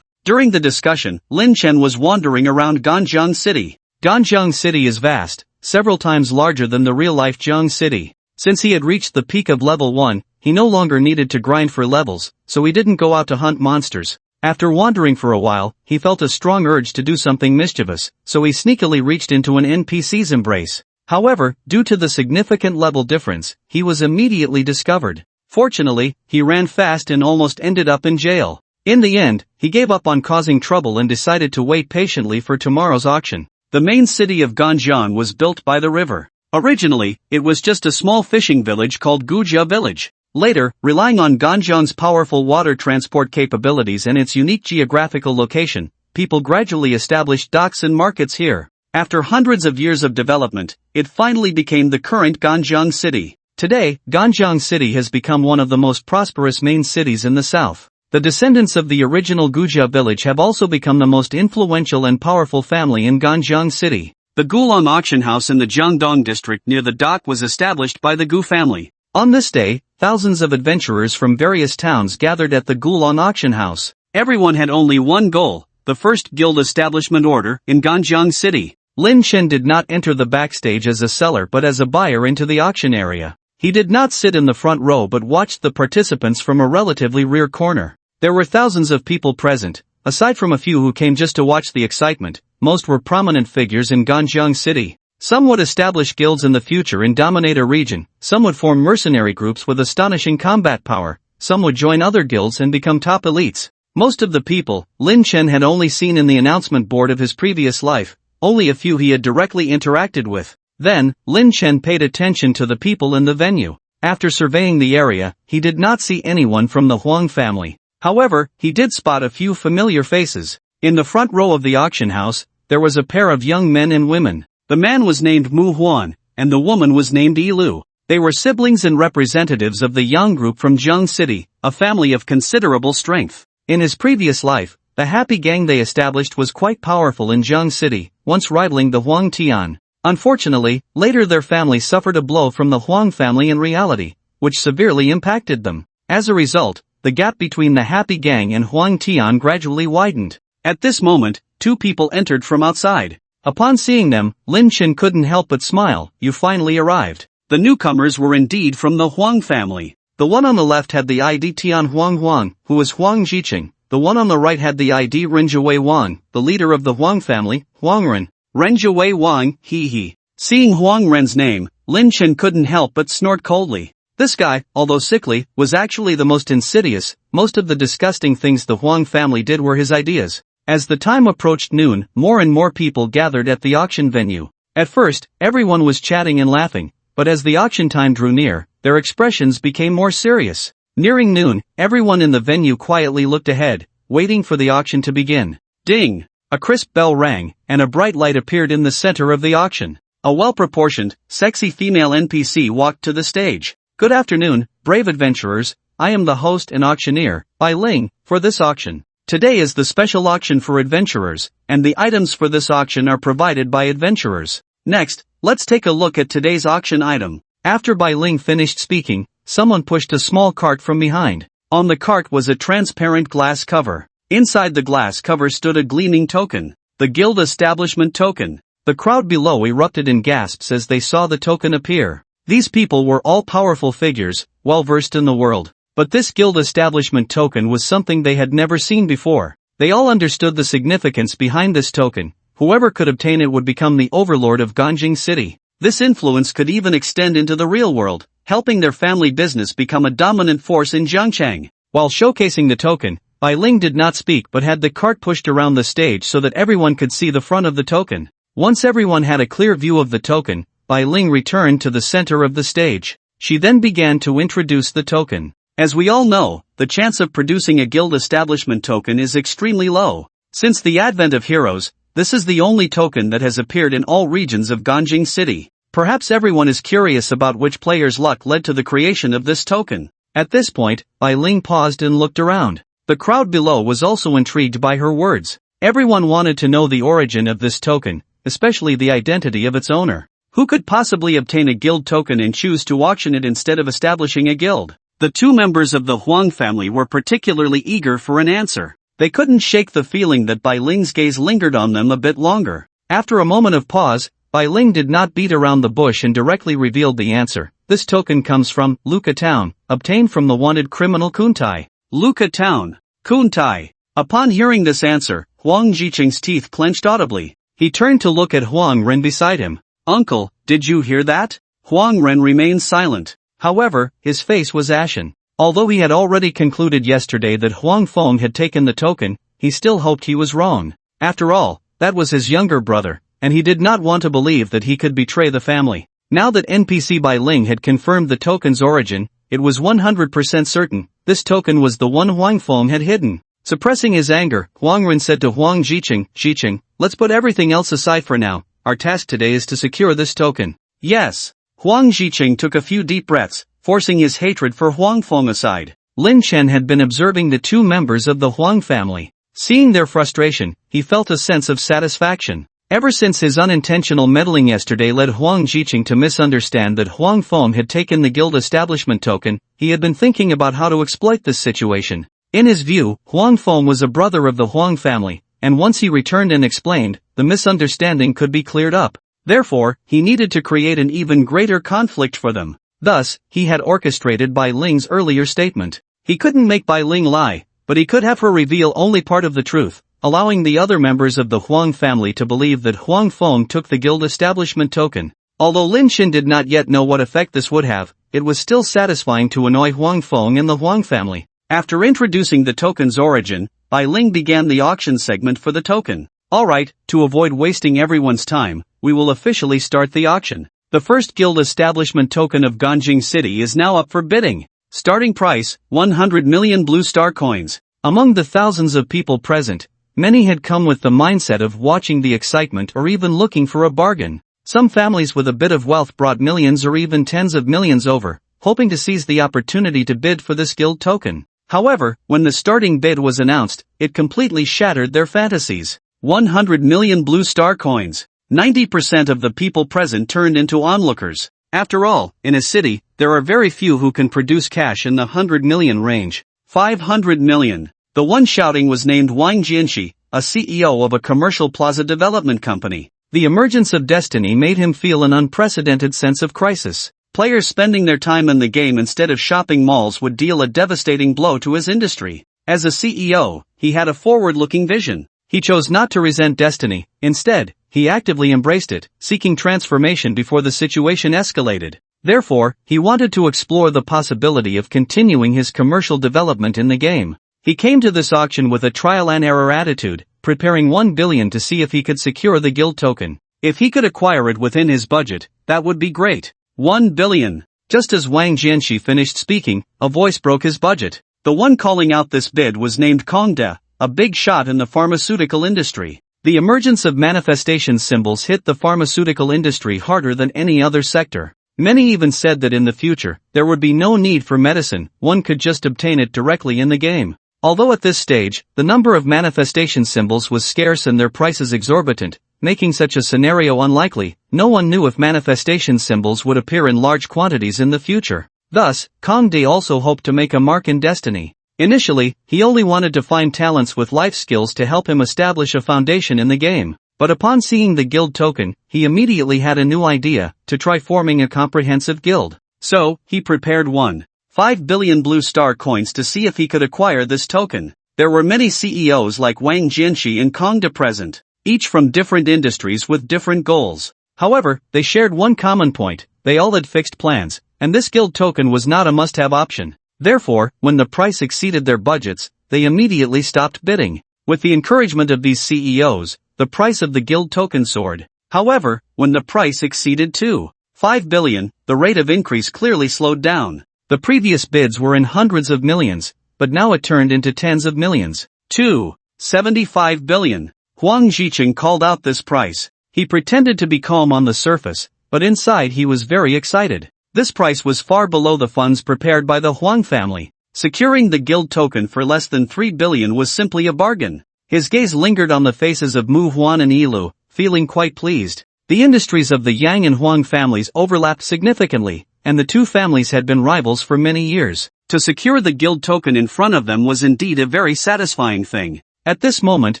During the discussion, Lin Chen was wandering around Ganjiang City. Ganjiang City is vast, several times larger than the real-life Jiang City. Since he had reached the peak of level 1, he no longer needed to grind for levels, so he didn't go out to hunt monsters. After wandering for a while, he felt a strong urge to do something mischievous, so he sneakily reached into an NPC's embrace. However, due to the significant level difference, he was immediately discovered. Fortunately, he ran fast and almost ended up in jail. In the end, he gave up on causing trouble and decided to wait patiently for tomorrow's auction. The main city of Ganjiang was built by the river. Originally, it was just a small fishing village called Gujia Village. Later, relying on Ganjiang's powerful water transport capabilities and its unique geographical location, people gradually established docks and markets here. After hundreds of years of development, it finally became the current Ganjiang City. Today, Ganjiang City has become one of the most prosperous main cities in the south. The descendants of the original Gujia village have also become the most influential and powerful family in Ganjiang City. The Gulong auction house in the Jiangdong district near the dock was established by the Gu family. On this day, thousands of adventurers from various towns gathered at the Gulong auction house. Everyone had only one goal, the first guild establishment order in Ganjiang City. Lin Chen did not enter the backstage as a seller but as a buyer into the auction area. He did not sit in the front row but watched the participants from a relatively rear corner. There were thousands of people present. Aside from a few who came just to watch the excitement, most were prominent figures in Ganjiang City. Some would establish guilds in the future and dominate a region, some would form mercenary groups with astonishing combat power, some would join other guilds and become top elites. Most of the people, Lin Chen had only seen in the announcement board of his previous life, only a few he had directly interacted with. Then, Lin Chen paid attention to the people in the venue. After surveying the area, he did not see anyone from the Huang family. However, he did spot a few familiar faces. In the front row of the auction house, there was a pair of young men and women. The man was named Mu Huan, and the woman was named Yi Lu. They were siblings and representatives of the Yang group from Jiang City, a family of considerable strength. In his previous life, the happy gang they established was quite powerful in Jiang City, once rivaling the Huang Tian. Unfortunately, later their family suffered a blow from the Huang family in reality, which severely impacted them. As a result, the gap between the happy gang and Huang Tian gradually widened. At this moment, two people entered from outside. Upon seeing them, Lin Chen couldn't help but smile. You finally arrived. The newcomers were indeed from the Huang family. The one on the left had the ID Tian Huang, who was Huang Jiqing. The one on the right had the ID Renjue Wang, the leader of the Huang family, Huang Ren. Renjue Wang, he. Seeing Huang Ren's name, Lin Chen couldn't help but snort coldly. This guy, although sickly, was actually the most insidious. Most of the disgusting things the Huang family did were his ideas. As the time approached noon, more and more people gathered at the auction venue. At first, everyone was chatting and laughing, but as the auction time drew near, their expressions became more serious. Nearing noon, everyone in the venue quietly looked ahead, waiting for the auction to begin. Ding! A crisp bell rang, and a bright light appeared in the center of the auction. A well-proportioned, sexy female NPC walked to the stage. Good afternoon, brave adventurers. I am the host and auctioneer, Bai Ling, for this auction. Today is the special auction for adventurers, and the items for this auction are provided by adventurers. Next, let's take a look at today's auction item. After Bai Ling finished speaking, someone pushed a small cart from behind. On the cart was a transparent glass cover. Inside the glass cover stood a gleaming token, the Guild Establishment token. The crowd below erupted in gasps as they saw the token appear. These people were all powerful figures, well versed in the world. But this Guild Establishment token was something they had never seen before. They all understood the significance behind this token. Whoever could obtain it would become the overlord of Ganjing City. This influence could even extend into the real world, helping their family business become a dominant force in Jiangchang. While showcasing the token, Bai Ling did not speak but had the cart pushed around the stage so that everyone could see the front of the token. Once everyone had a clear view of the token, Bai Ling returned to the center of the stage. She then began to introduce the token. As we all know, the chance of producing a Guild Establishment token is extremely low. Since the advent of heroes, this is the only token that has appeared in all regions of Ganjing City. Perhaps everyone is curious about which player's luck led to the creation of this token. At this point, Bai Ling paused and looked around. The crowd below was also intrigued by her words. Everyone wanted to know the origin of this token, especially the identity of its owner. Who could possibly obtain a guild token and choose to auction it instead of establishing a guild? The two members of the Huang family were particularly eager for an answer. They couldn't shake the feeling that Bai Ling's gaze lingered on them a bit longer. After a moment of pause, Bai Ling did not beat around the bush and directly revealed the answer. This token comes from Luka Town, obtained from the wanted criminal Kuntai. Luka Town. Kuntai. Upon hearing this answer, Huang Jiqing's teeth clenched audibly. He turned to look at Huang Ren beside him. Uncle, did you hear that? Huang Ren remained silent. However, his face was ashen. Although he had already concluded yesterday that Huang Feng had taken the token, he still hoped he was wrong. After all, that was his younger brother, and he did not want to believe that he could betray the family. Now that NPC Bai Ling had confirmed the token's origin, it was 100% certain, this token was the one Huang Feng had hidden. Suppressing his anger, Huang Ren said to Huang Jiqing, let's put everything else aside for now, our task today is to secure this token. Yes. Huang Jiqing took a few deep breaths, forcing his hatred for Huang Feng aside. Lin Chen had been observing the two members of the Huang family. Seeing their frustration, he felt a sense of satisfaction. Ever since his unintentional meddling yesterday led Huang Jiqing to misunderstand that Huang Feng had taken the guild establishment token, he had been thinking about how to exploit this situation. In his view, Huang Feng was a brother of the Huang family, and once he returned and explained, the misunderstanding could be cleared up. Therefore, he needed to create an even greater conflict for them. Thus, he had orchestrated Bai Ling's earlier statement. He couldn't make Bai Ling lie, but he could have her reveal only part of the truth, allowing the other members of the Huang family to believe that Huang Feng took the guild establishment token. Although Lin Chen did not yet know what effect this would have, it was still satisfying to annoy Huang Feng and the Huang family. After introducing the token's origin, Bai Ling began the auction segment for the token. Alright, to avoid wasting everyone's time, we will officially start the auction. The first guild establishment token of Ganjing City is now up for bidding. Starting price, 100 million blue star coins. Among the thousands of people present, many had come with the mindset of watching the excitement or even looking for a bargain. Some families with a bit of wealth brought millions or even tens of millions over, hoping to seize the opportunity to bid for this guild token. However, when the starting bid was announced, it completely shattered their fantasies. 100 million blue star coins. 90% of the people present turned into onlookers. After all, in a city, there are very few who can produce cash in the 100 million range. 500 million. The one shouting was named Wang Jianxi, a CEO of a commercial plaza development company. The emergence of destiny made him feel an unprecedented sense of crisis. Players spending their time in the game instead of shopping malls would deal a devastating blow to his industry. As a CEO, he had a forward-looking vision. He chose not to resent destiny. Instead, he actively embraced it, seeking transformation before the situation escalated. Therefore, he wanted to explore the possibility of continuing his commercial development in the game. He came to this auction with a trial-and-error attitude, preparing 1 billion to see if he could secure the guild token. If he could acquire it within his budget, that would be great. 1 billion. Just as Wang Jianxi finished speaking, a voice broke his budget. The one calling out this bid was named Kong De, a big shot in the pharmaceutical industry. The emergence of manifestation symbols hit the pharmaceutical industry harder than any other sector. Many even said that in the future, there would be no need for medicine, one could just obtain it directly in the game. Although at this stage, the number of manifestation symbols was scarce and their prices exorbitant, making such a scenario unlikely, no one knew if manifestation symbols would appear in large quantities in the future. Thus, Kong De also hoped to make a mark in destiny. Initially, he only wanted to find talents with life skills to help him establish a foundation in the game. But upon seeing the guild token, he immediately had a new idea, to try forming a comprehensive guild. So, he prepared 1.5 billion blue star coins to see if he could acquire this token. There were many CEOs like Wang Jianxi and Kong De present, each from different industries with different goals. However, they shared one common point: they all had fixed plans, and this guild token was not a must-have option. Therefore, when the price exceeded their budgets, they immediately stopped bidding. With the encouragement of these CEOs, the price of the guild token soared. However, when the price exceeded 2.5 billion, the rate of increase clearly slowed down. The previous bids were in hundreds of millions, but now it turned into tens of millions. 2.75 billion. Huang Zicheng called out this price. He pretended to be calm on the surface, but inside he was very excited. This price was far below the funds prepared by the Huang family. Securing the guild token for less than 3 billion was simply a bargain. His gaze lingered on the faces of Mu Huan and Yilu, feeling quite pleased. The industries of the Yang and Huang families overlapped significantly, and the two families had been rivals for many years. To secure the guild token in front of them was indeed a very satisfying thing. At this moment,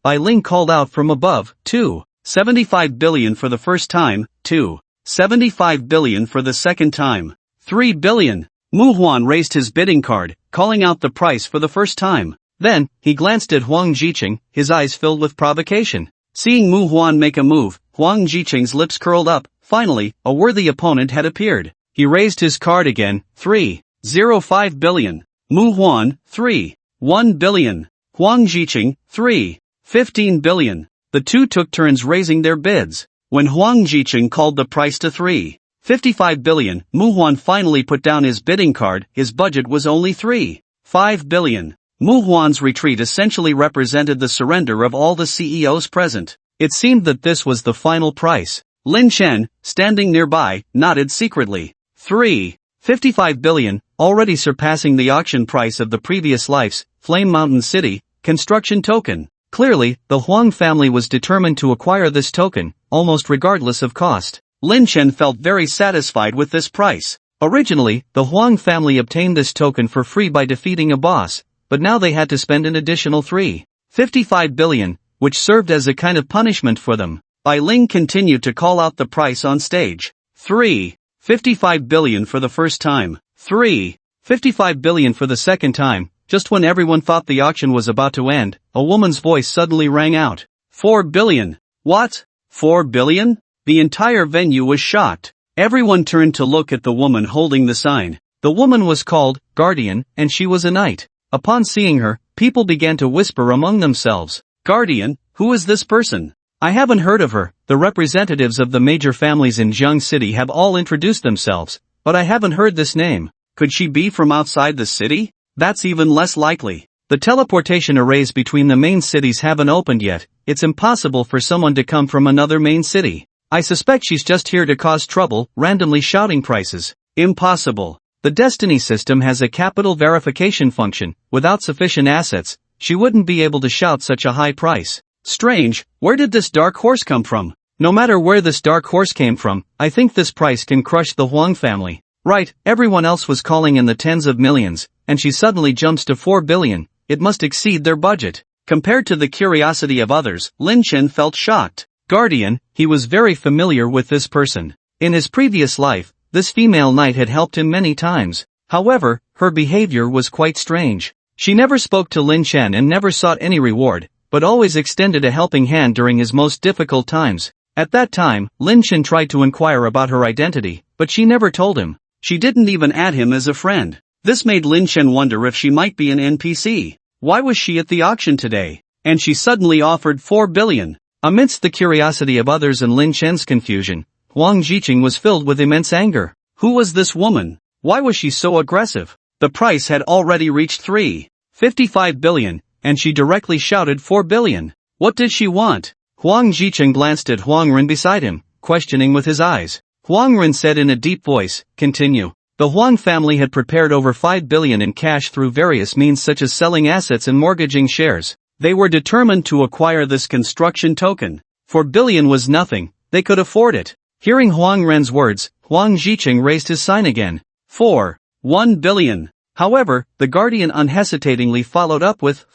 Bai Ling called out from above, 2.75 billion for the first time, 2.75 billion for the second time, 3 billion. Mu Huan raised his bidding card, calling out the price for the first time. Then, he glanced at Huang Zicheng, his eyes filled with provocation. Seeing Mu Huan make a move, Huang Zicheng's lips curled up. Finally, a worthy opponent had appeared. He raised his card again, 3.05 billion. Mu Huan, 3.1 billion. Huang Zicheng, 3.15 billion. The two took turns raising their bids. When Huang Zicheng called the price to 3.55 billion, Mu Huan finally put down his bidding card. His budget was only 3.5 billion. Mu Huan's retreat essentially represented the surrender of all the CEOs present. It seemed that this was the final price. Lin Chen, standing nearby, nodded secretly. 3.55 billion, already surpassing the auction price of the previous life's Flame Mountain City construction token. Clearly, the Huang family was determined to acquire this token, almost regardless of cost. Lin Chen felt very satisfied with this price. Originally, the Huang family obtained this token for free by defeating a boss, but now they had to spend an additional 3.55 billion, which served as a kind of punishment for them. Bai Ling continued to call out the price on stage. 3.55 billion for the first time. 3.55 billion for the second time. Just when everyone thought the auction was about to end, a woman's voice suddenly rang out. 4 billion. What? 4 billion? The entire venue was shocked. Everyone turned to look at the woman holding the sign. The woman was called Guardian, and she was a knight. Upon seeing her, people began to whisper among themselves. Guardian, who is this person? I haven't heard of her. The representatives of the major families in Jiang City have all introduced themselves, but I haven't heard this name. Could she be from outside the city? That's even less likely. The teleportation arrays between the main cities haven't opened yet. It's impossible for someone to come from another main city. I suspect she's just here to cause trouble, randomly shouting prices. Impossible. The Destiny system has a capital verification function. Without sufficient assets, she wouldn't be able to shout such a high price. Strange, where did this dark horse come from? No matter where this dark horse came from, I think this price can crush the Huang family. Right, everyone else was calling in the tens of millions, and she suddenly jumps to 4 billion, it must exceed their budget. Compared to the curiosity of others, Lin Chen felt shocked. Guardian, he was very familiar with this person. In his previous life, this female knight had helped him many times. However, her behavior was quite strange. She never spoke to Lin Chen and never sought any reward, but always extended a helping hand during his most difficult times. At that time, Lin Chen tried to inquire about her identity, but she never told him. She didn't even add him as a friend. This made Lin Chen wonder if she might be an NPC. Why was she at the auction today? And she suddenly offered 4 billion. Amidst the curiosity of others and Lin Chen's confusion, Huang Jiqing was filled with immense anger. Who was this woman? Why was she so aggressive? The price had already reached 3.55 billion, and she directly shouted 4 billion. What did she want? Huang Jiqing glanced at Huang Ren beside him, questioning with his eyes. Huang Ren said in a deep voice, continue. The Huang family had prepared over 5 billion in cash through various means such as selling assets and mortgaging shares. They were determined to acquire this construction token. 4 billion was nothing, they could afford it. Hearing Huang Ren's words, Huang Jiqing raised his sign again. 1 billion. However, the guardian unhesitatingly followed up with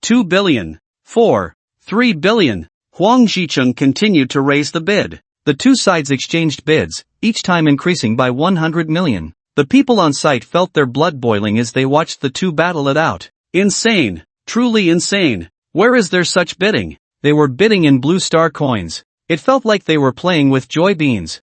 2 billion. 3 billion. Huang Jiqing continued to raise the bid. The two sides exchanged bids, each time increasing by 100 million. The people on site felt their blood boiling as they watched the two battle it out. Insane. Truly insane. Where is there such bidding? They were bidding in blue star coins. It felt like they were playing with joy beans.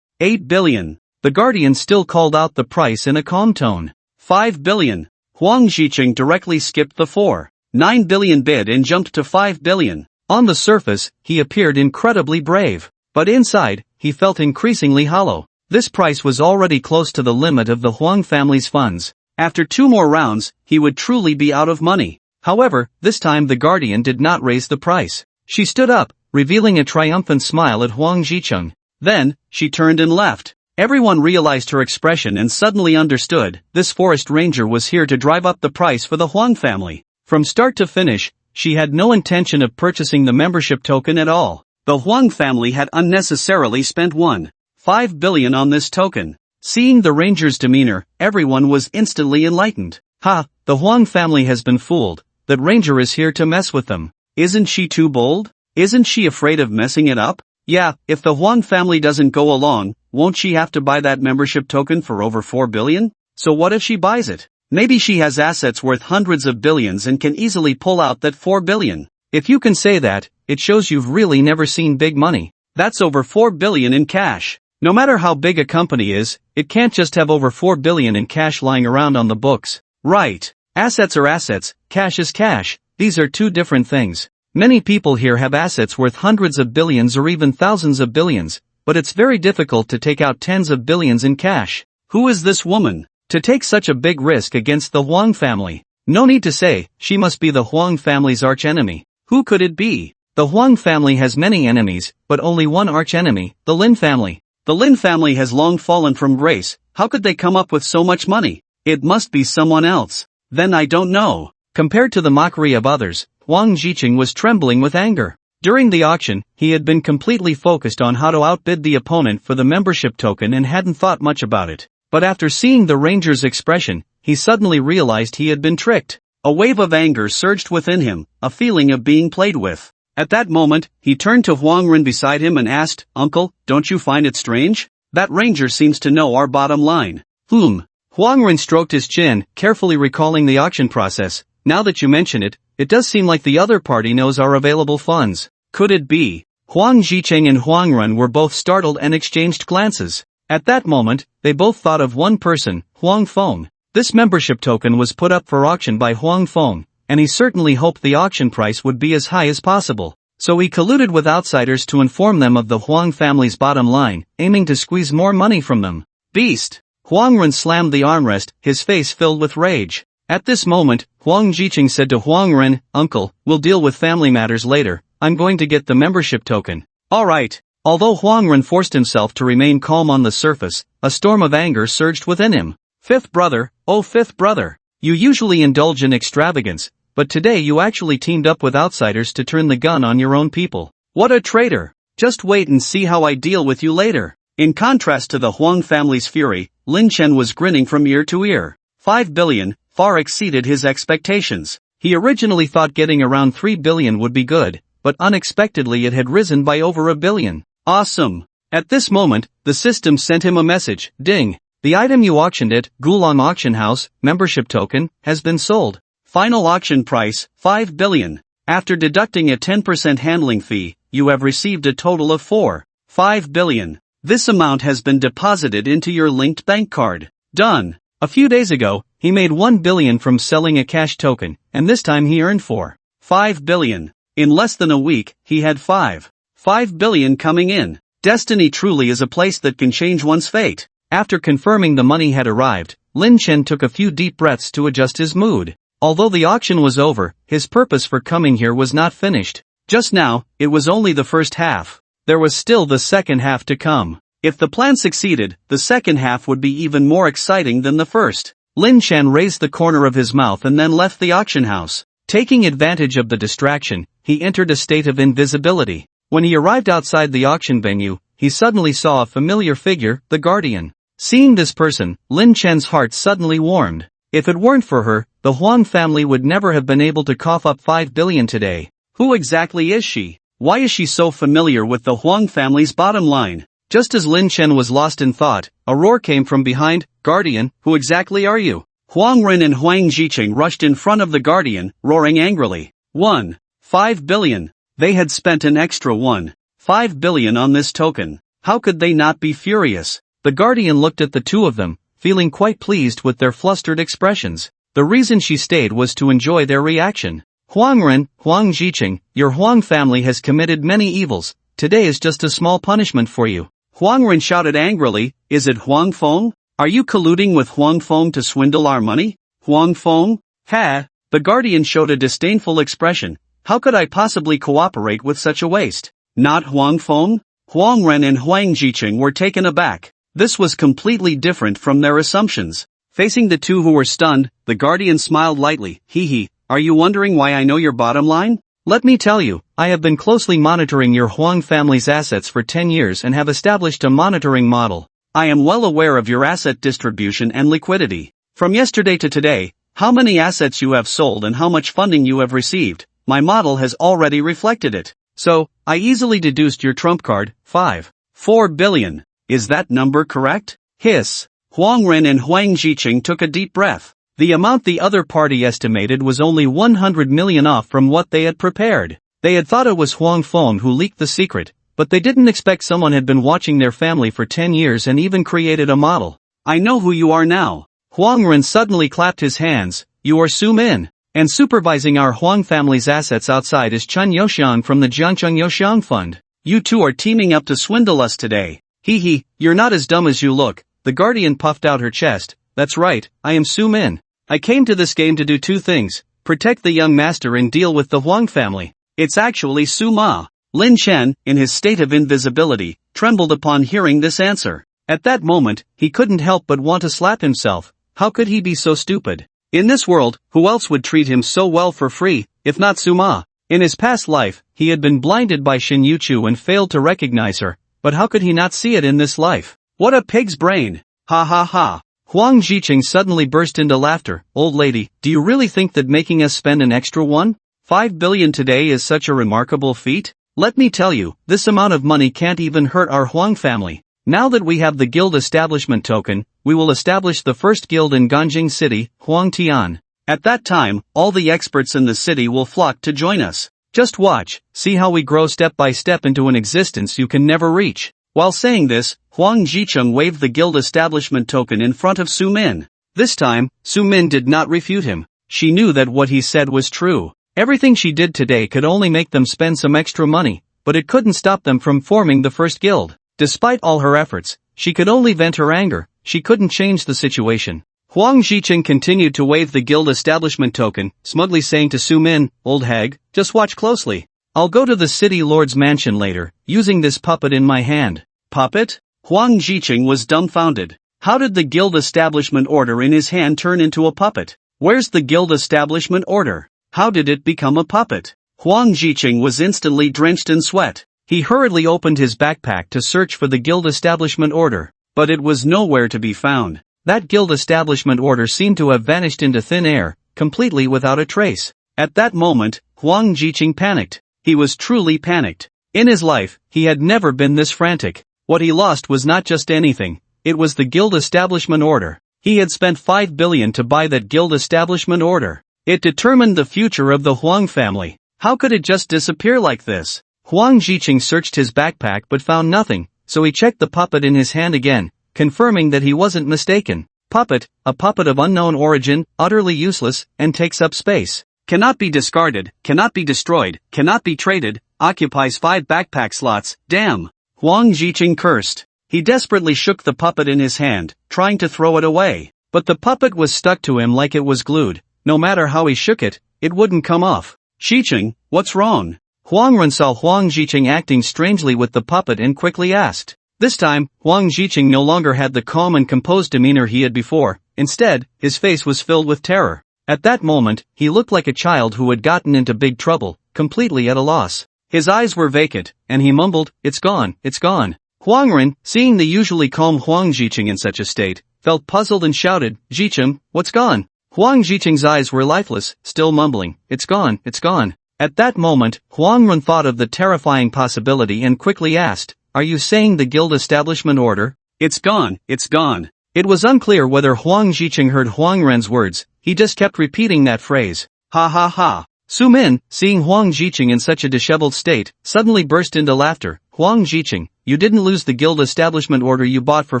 8 billion. The guardian still called out the price in a calm tone. 5 billion. Huang Jiqing directly skipped the 9 billion bid and jumped to 5 billion. On the surface, he appeared incredibly brave. But inside, he felt increasingly hollow. This price was already close to the limit of the Huang family's funds. After 2 more rounds, he would truly be out of money. However, this time the guardian did not raise the price. She stood up, revealing a triumphant smile at Huang Jiqing. Then, she turned and left. Everyone realized her expression and suddenly understood, this forest ranger was here to drive up the price for the Huang family. From start to finish, she had no intention of purchasing the membership token at all. The Huang family had unnecessarily spent 1.5 billion on this token. Seeing the ranger's demeanor, everyone was instantly enlightened. Ha, the Huang family has been fooled. That ranger is here to mess with them. Isn't she too bold? Isn't she afraid of messing it up? Yeah, if the Huang family doesn't go along, won't she have to buy that membership token for over 4 billion? So what if she buys it? Maybe she has assets worth hundreds of billions and can easily pull out that 4 billion. If you can say that, it shows you've really never seen big money. That's over 4 billion in cash. No matter how big a company is, it can't just have over 4 billion in cash lying around on the books. Right. Assets are assets, cash is cash. These are two different things. Many people here have assets worth hundreds of billions or even thousands of billions, but it's very difficult to take out tens of billions in cash. Who is this woman to take such a big risk against the Huang family? No need to say, she must be the Huang family's archenemy. Who could it be? The Huang family has many enemies, but only one archenemy, the Lin family. The Lin family has long fallen from grace. How could they come up with so much money? It must be someone else. Then I don't know. Compared to the mockery of others, Huang Jiqing was trembling with anger. During the auction, he had been completely focused on how to outbid the opponent for the membership token and hadn't thought much about it. But after seeing the ranger's expression, he suddenly realized he had been tricked. A wave of anger surged within him, a feeling of being played with. At that moment, he turned to Huang Ren beside him and asked, Uncle, don't you find it strange? That ranger seems to know our bottom line. Huang Ren stroked his chin, carefully recalling the auction process. Now that you mention it, it does seem like the other party knows our available funds. Could it be? Huang Jiqing and Huang Ren were both startled and exchanged glances. At that moment, they both thought of one person, Huang Feng. This membership token was put up for auction by Huang Feng, and he certainly hoped the auction price would be as high as possible. So he colluded with outsiders to inform them of the Huang family's bottom line, aiming to squeeze more money from them. Beast! Huang Ren slammed the armrest, his face filled with rage. At this moment, Huang Jiqing said to Huang Ren, Uncle, we'll deal with family matters later, I'm going to get the membership token. Alright. Although Huang Ren forced himself to remain calm on the surface, a storm of anger surged within him. Fifth brother, oh fifth brother, you usually indulge in extravagance, but today you actually teamed up with outsiders to turn the gun on your own people. What a traitor! Just wait and see how I deal with you later. In contrast to the Huang family's fury, Lin Chen was grinning from ear to ear. 5 billion, far exceeded his expectations. He originally thought getting around 3 billion would be good, but unexpectedly it had risen by over a billion. Awesome! At this moment, the system sent him a message, ding. The item you auctioned at Gulong Auction House, membership token, has been sold. Final auction price, 5 billion. After deducting a 10% handling fee, you have received a total of 4.5 billion. This amount has been deposited into your linked bank card. Done. A few days ago, he made 1 billion from selling a cash token, and this time he earned 4.5 billion. In less than a week, he had 5.5 billion coming in. Destiny truly is a place that can change one's fate. After confirming the money had arrived, Lin Chen took a few deep breaths to adjust his mood. Although the auction was over, his purpose for coming here was not finished. Just now, it was only the first half. There was still the second half to come. If the plan succeeded, the second half would be even more exciting than the first. Lin Chen raised the corner of his mouth and then left the auction house. Taking advantage of the distraction, he entered a state of invisibility. When he arrived outside the auction venue, he suddenly saw a familiar figure, the Guardian. Seeing this person, Lin Chen's heart suddenly warmed. If it weren't for her, the Huang family would never have been able to cough up 5 billion today. Who exactly is she? Why is she so familiar with the Huang family's bottom line? Just as Lin Chen was lost in thought, a roar came from behind. Guardian, who exactly are you? Huang Ren and Huang Jiqing rushed in front of the Guardian, roaring angrily. 1.5 billion. They had spent an extra 1.5 billion on this token. How could they not be furious? The Guardian looked at the two of them, feeling quite pleased with their flustered expressions. The reason she stayed was to enjoy their reaction. Huang Ren, Huang Jiqing, your Huang family has committed many evils. Today is just a small punishment for you. Huang Ren shouted angrily, is it Huang Feng? Are you colluding with Huang Feng to swindle our money? Huang Feng? Ha! The Guardian showed a disdainful expression. How could I possibly cooperate with such a waste? Not Huang Feng? Huang Ren and Huang Jiqing were taken aback. This was completely different from their assumptions. Facing the two who were stunned, the Guardian smiled lightly. Hee hee, are you wondering why I know your bottom line? Let me tell you, I have been closely monitoring your Huang family's assets for 10 years and have established a monitoring model. I am well aware of your asset distribution and liquidity. From yesterday to today, how many assets you have sold and how much funding you have received, my model has already reflected it. So, I easily deduced your trump card, 4 billion. Is that number correct? Hiss. Huang Ren and Huang Jiqing took a deep breath. The amount the other party estimated was only 100 million off from what they had prepared. They had thought it was Huang Feng who leaked the secret, but they didn't expect someone had been watching their family for 10 years and even created a model. I know who you are now. Huang Ren suddenly clapped his hands. You are Su Min, and supervising our Huang family's assets outside is Chun Youxiang from the Jiangcheng Youxiang Fund. You two are teaming up to swindle us today. Hee hee, you're not as dumb as you look. The Guardian puffed out her chest. That's right, I am Su Min. I came to this game to do two things, protect the young master and deal with the Huang family. It's actually Su Ma. Lin Chen, in his state of invisibility, trembled upon hearing this answer. At that moment, he couldn't help but want to slap himself. How could he be so stupid? In this world, who else would treat him so well for free, if not Su Ma? In his past life, he had been blinded by Xin Yuchu and failed to recognize her, but how could he not see it in this life? What a pig's brain! Ha ha ha! Huang Jiqing suddenly burst into laughter. Old lady, do you really think that making us spend an extra 1.5 billion today is such a remarkable feat? Let me tell you, this amount of money can't even hurt our Huang family. Now that we have the guild establishment token, we will establish the first guild in Ganjing City, Huang Tian. At that time, all the experts in the city will flock to join us. Just watch, see how we grow step by step into an existence you can never reach. While saying this, Huang Jiqing waved the guild establishment token in front of Su Min. This time, Su Min did not refute him. She knew that what he said was true. Everything she did today could only make them spend some extra money, but it couldn't stop them from forming the first guild. Despite all her efforts, she could only vent her anger. She couldn't change the situation. Huang Jiqing continued to wave the guild establishment token, smugly saying to Su Min, old hag, just watch closely. I'll go to the city lord's mansion later, using this puppet in my hand. Puppet? Huang Jiqing was dumbfounded. How did the guild establishment order in his hand turn into a puppet? Where's the guild establishment order? How did it become a puppet? Huang Jiqing was instantly drenched in sweat. He hurriedly opened his backpack to search for the guild establishment order, but it was nowhere to be found. That guild establishment order seemed to have vanished into thin air, completely without a trace. At that moment, Huang Jiqing panicked. He was truly panicked. In his life, he had never been this frantic. What he lost was not just anything, it was the guild establishment order. He had spent 5 billion to buy that guild establishment order. It determined the future of the Huang family. How could it just disappear like this? Huang Jiqing searched his backpack but found nothing, so he checked the puppet in his hand again, confirming that he wasn't mistaken. Puppet, a puppet of unknown origin, utterly useless, and takes up space. Cannot be discarded, cannot be destroyed, cannot be traded, occupies 5 backpack slots, damn. Huang Jiqing cursed. He desperately shook the puppet in his hand, trying to throw it away. But the puppet was stuck to him like it was glued. No matter how he shook it, it wouldn't come off. Jiqing, what's wrong? Huang Ren saw Huang Jiqing acting strangely with the puppet and quickly asked. This time, Huang Jiqing no longer had the calm and composed demeanor he had before. Instead, his face was filled with terror. At that moment, he looked like a child who had gotten into big trouble, completely at a loss. His eyes were vacant, and he mumbled, "It's gone, it's gone." Huang Ren, seeing the usually calm Huang Jiqing in such a state, felt puzzled and shouted, "Jiqing, what's gone?" Huang Jiqing's eyes were lifeless, still mumbling, "It's gone, it's gone." At that moment, Huang Ren thought of the terrifying possibility and quickly asked, "Are you saying the guild establishment order?" "It's gone, it's gone." It was unclear whether Huang Jiqing heard Huang Ren's words, he just kept repeating that phrase. Ha ha ha. Su Min, seeing Huang Jiqing in such a disheveled state, suddenly burst into laughter. "Huang Jiqing, you didn't lose the guild establishment order you bought for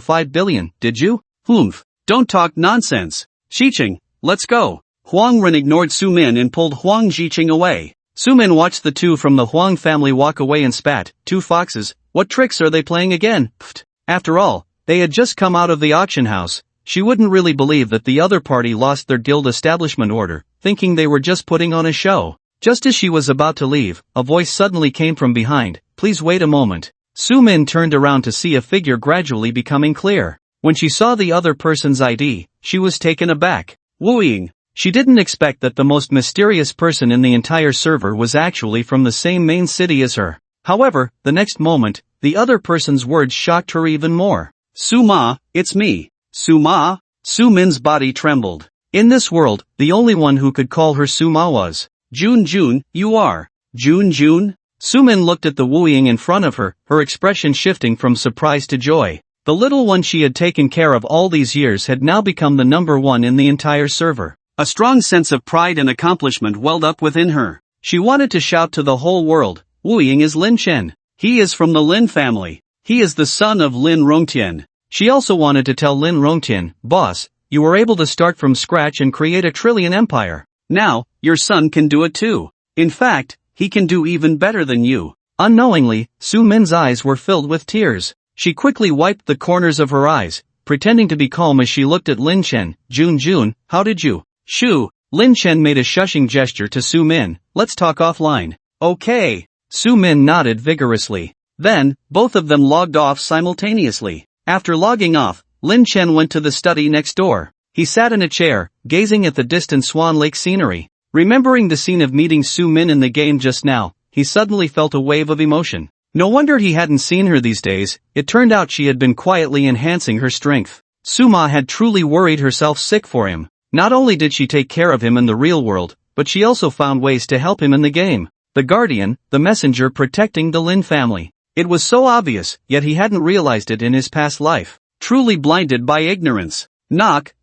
5 billion, did you?" "Humph. Don't talk nonsense. Jiqing, let's go." Huang Ren ignored Su Min and pulled Huang Jiqing away. Su Min watched the two from the Huang family walk away and spat, "Two foxes, what tricks are they playing again?" Pfft. After all, they had just come out of the auction house. She wouldn't really believe that the other party lost their guild establishment order, thinking they were just putting on a show. Just as she was about to leave, a voice suddenly came from behind, "Please wait a moment." Su Min turned around to see a figure gradually becoming clear. When she saw the other person's ID, she was taken aback. Wooing. She didn't expect that the most mysterious person in the entire server was actually from the same main city as her. However, the next moment, the other person's words shocked her even more. "Su Ma, it's me. Su Ma?" Su Min's body trembled. In this world, the only one who could call her Su Ma was Jun. You are Jun? Su Min looked at the wooing in front of her, her expression shifting from surprise to joy. The little one she had taken care of all these years had now become the number one in the entire server. A strong sense of pride and accomplishment welled up within her. She wanted to shout to the whole world, "Wu Ying is Lin Chen. He is from the Lin family. He is the son of Lin Rongtian." She also wanted to tell Lin Rongtian, "Boss, you were able to start from scratch and create a trillion empire. Now, your son can do it too. In fact, he can do even better than you." Unknowingly, Su Min's eyes were filled with tears. She quickly wiped the corners of her eyes, pretending to be calm as she looked at Lin Chen. Jun, how did you?" "Shoo." Lin Chen made a shushing gesture to Su Min, "Let's talk offline." "Okay." Su Min nodded vigorously. Then, both of them logged off simultaneously. After logging off, Lin Chen went to the study next door. He sat in a chair, gazing at the distant Swan Lake scenery. Remembering the scene of meeting Su Min in the game just now, he suddenly felt a wave of emotion. No wonder he hadn't seen her these days. It turned out she had been quietly enhancing her strength. Su Ma had truly worried herself sick for him. Not only did she take care of him in the real world, but she also found ways to help him in the game. The guardian, the messenger protecting the Lin family. It was so obvious, yet he hadn't realized it in his past life. Truly blinded by ignorance. Knock.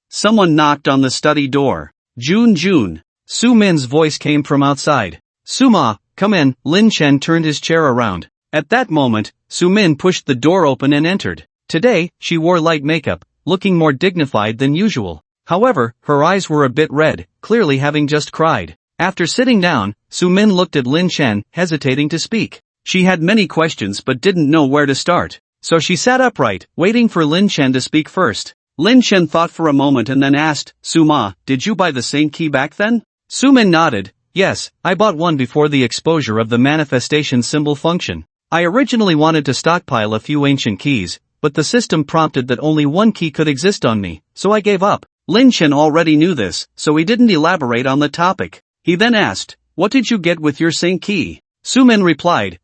Someone knocked on the study door. Jun. Su Min's voice came from outside. "Su Ma, come in." Lin Chen turned his chair around. At that moment, Su Min pushed the door open and entered. Today, she wore light makeup, looking more dignified than usual. However, her eyes were a bit red, clearly having just cried. After sitting down, Su Min looked at Lin Chen, hesitating to speak. She had many questions but didn't know where to start. So she sat upright, waiting for Lin Chen to speak first. Lin Chen thought for a moment and then asked, "Su Ma, did you buy the same key back then?" Su Min nodded. "Yes, I bought one before the exposure of the manifestation symbol function. I originally wanted to stockpile a few ancient keys, but the system prompted that only one key could exist on me, so I gave up." Lin Chen already knew this, so he didn't elaborate on the topic. He then asked, "What did you get with your same key?" Sumin replied,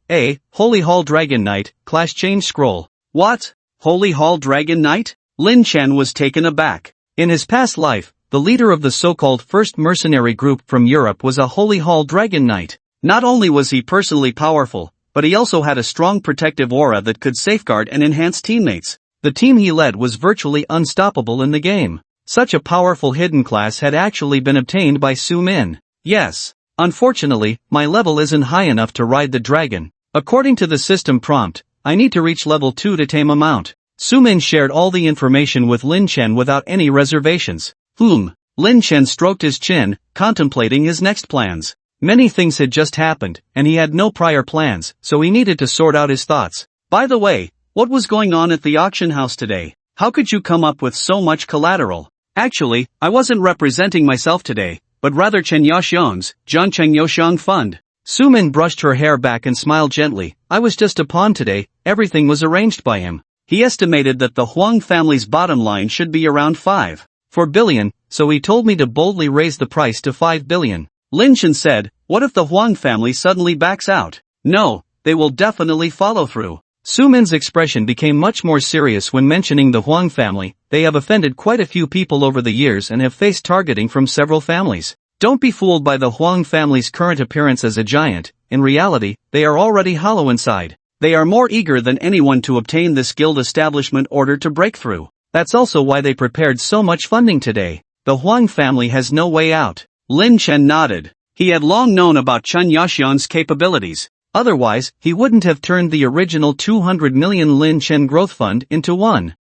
Holy Hall Dragon Knight, Class Change Scroll. What? Holy Hall Dragon Knight? Lin Chen was taken aback. In his past life, the leader of the so-called first mercenary group from Europe was a Holy Hall Dragon Knight. Not only was he personally powerful, but he also had a strong protective aura that could safeguard and enhance teammates. The team he led was virtually unstoppable in the game. Such a powerful hidden class had actually been obtained by Sumin. Yes. Unfortunately, my level isn't high enough to ride the dragon. According to the system prompt, I need to reach level 2 to tame a mount. Sumin shared all the information with Lin Chen without any reservations. Lin Chen stroked his chin, contemplating his next plans. Many things had just happened, and he had no prior plans, so he needed to sort out his thoughts. By the way, what was going on at the auction house today? How could you come up with so much collateral? Actually, I wasn't representing myself today, but rather Chen Yaxiong's, Zhang Cheng Youxiong Fund. Sumin brushed her hair back and smiled gently. I was just a pawn today, everything was arranged by him. He estimated that the Huang family's bottom line should be around 5.4 billion, so he told me to boldly raise the price to 5 billion. Lin Chen said, what if the Huang family suddenly backs out? No, they will definitely follow through. Sumin's expression became much more serious when mentioning the Huang family. They have offended quite a few people over the years and have faced targeting from several families. Don't be fooled by the Huang family's current appearance as a giant. In reality, they are already hollow inside. They are more eager than anyone to obtain this guild establishment order to break through. That's also why they prepared so much funding today. The Huang family has no way out. Lin Chen nodded. He had long known about Chen Yaxiong's capabilities. Otherwise, he wouldn't have turned the original 200 million Lin Chen growth fund into 1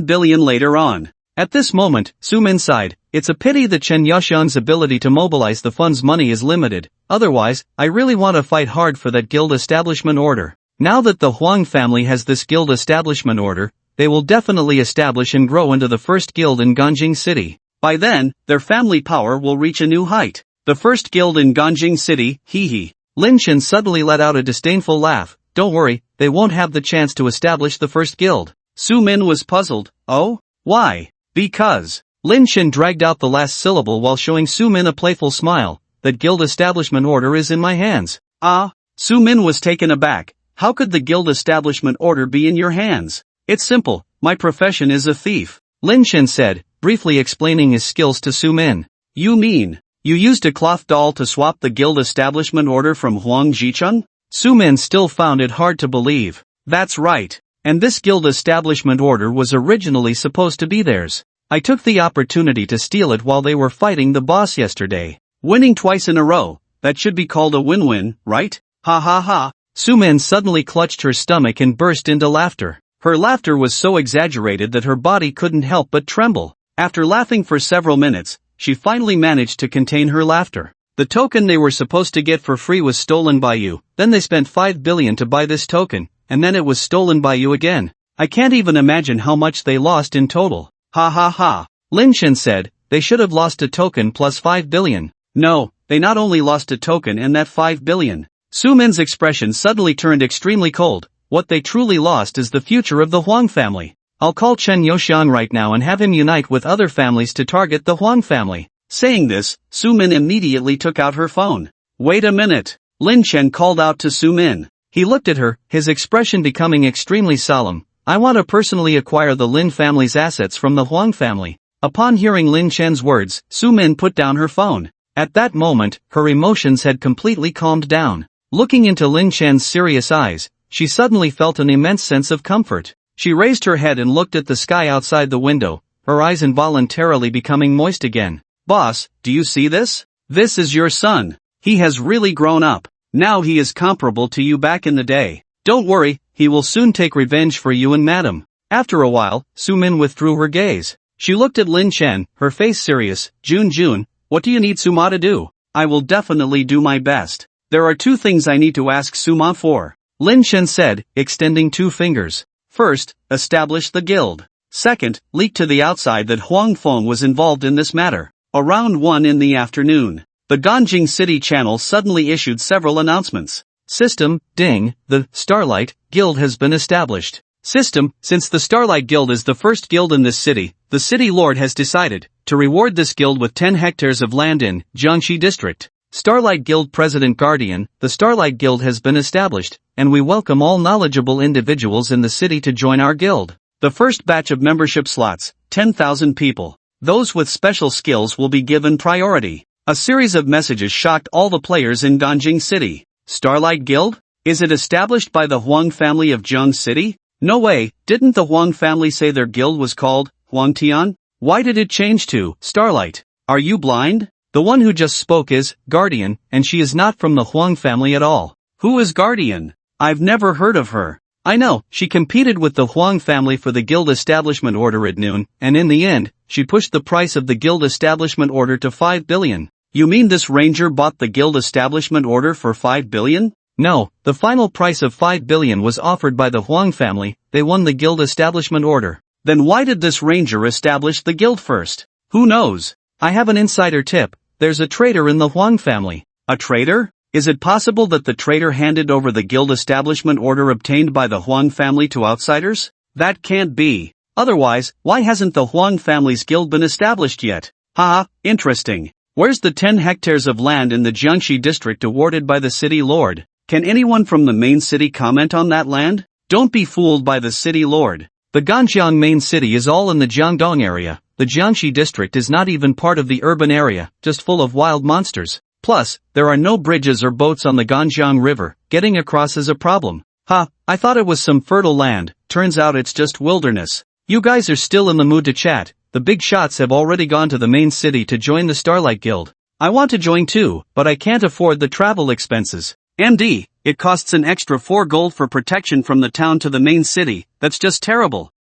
billion later on. At this moment, Sumin sighed. It's a pity that Chen Yaxiong's ability to mobilize the fund's money is limited. Otherwise, I really want to fight hard for that guild establishment order. Now that the Huang family has this guild establishment order, they will definitely establish and grow into the first guild in Ganjing City. By then, their family power will reach a new height. The first guild in Ganjing City, hee. Lin Chen suddenly let out a disdainful laugh. Don't worry, they won't have the chance to establish the first guild. Sumin was puzzled. Oh? Why? Because. Lin Chen dragged out the last syllable while showing Sumin a playful smile. That guild establishment order is in my hands. Ah? Sumin was taken aback. How could the guild establishment order be in your hands? It's simple, my profession is a thief. Lin Chen said, briefly explaining his skills to Sumin. You mean, you used a cloth doll to swap the guild establishment order from Huang Jicheng? Sumin still found it hard to believe. That's right. And this guild establishment order was originally supposed to be theirs. I took the opportunity to steal it while they were fighting the boss yesterday. Winning twice in a row, that should be called a win-win, right? Ha ha ha. Sumin suddenly clutched her stomach and burst into laughter. Her laughter was so exaggerated that her body couldn't help but tremble. After laughing for several minutes, she finally managed to contain her laughter. The token they were supposed to get for free was stolen by you, then they spent 5 billion to buy this token, and then it was stolen by you again. I can't even imagine how much they lost in total. Ha ha ha. Lin Chen said, they should have lost a token plus 5 billion. No, they not only lost a token and that 5 billion. Sumin's expression suddenly turned extremely cold. What they truly lost is the future of the Huang family. I'll call Chen Youxiong right now and have him unite with other families to target the Huang family. Saying this, Sumin immediately took out her phone. Wait a minute. Lin Chen called out to Sumin. He looked at her, his expression becoming extremely solemn. I want to personally acquire the Lin family's assets from the Huang family. Upon hearing Lin Chen's words, Sumin put down her phone. At that moment, her emotions had completely calmed down. Looking into Lin Chen's serious eyes, she suddenly felt an immense sense of comfort. She raised her head and looked at the sky outside the window, her eyes involuntarily becoming moist again. Boss, do you see this? This is your son. He has really grown up. Now he is comparable to you back in the day. Don't worry, he will soon take revenge for you and madam. After a while, Sumin withdrew her gaze. She looked at Lin Chen, her face serious. Jun, what do you need Suma to do? I will definitely do my best. There are 2 things I need to ask Suma for. Lin Chen said, extending 2 fingers. First, establish the guild. Second, leak to the outside that Huang Feng was involved in this matter. Around 1 in the afternoon, the Ganjing City channel suddenly issued several announcements. System, ding, the Starlight Guild has been established. System, since the Starlight Guild is the first guild in this city, the city lord has decided to reward this guild with 10 hectares of land in Jiangxi district. Starlight Guild President Guardian, the Starlight Guild has been established, and we welcome all knowledgeable individuals in the city to join our guild. The first batch of membership slots, 10,000 people. Those with special skills will be given priority. A series of messages shocked all the players in Ganjing City. Starlight Guild? Is it established by the Huang family of Jiang City? No way, didn't the Huang family say their guild was called Huangtian? Why did it change to Starlight? Are you blind? The one who just spoke is Guardian, and she is not from the Huang family at all. Who is Guardian? I've never heard of her. I know, she competed with the Huang family for the guild establishment order at noon, and in the end, she pushed the price of the guild establishment order to 5 billion. You mean this ranger bought the guild establishment order for 5 billion? No, the final price of 5 billion was offered by the Huang family. They won the guild establishment order. Then why did this ranger establish the guild first? Who knows? I have an insider tip. There's a traitor in the Huang family. A traitor? Is it possible that the traitor handed over the guild establishment order obtained by the Huang family to outsiders? That can't be. Otherwise, why hasn't the Huang family's guild been established yet? Haha, interesting. Where's the 10 hectares of land in the Jiangxi district awarded by the city lord? Can anyone from the main city comment on that land? Don't be fooled by the city lord. The Ganjiang main city is all in the Jiangdong area. The Jiangxi district is not even part of the urban area, just full of wild monsters. Plus, there are no bridges or boats on the Ganjiang River. Getting across is a problem. I thought it was some fertile land. Turns out it's just wilderness. You guys are still in the mood to chat. The big shots have already gone to the main city to join the Starlight Guild. I want to join too, but I can't afford the travel expenses. MD, it costs an extra 4 gold for protection from the town to the main city. That's just terrible.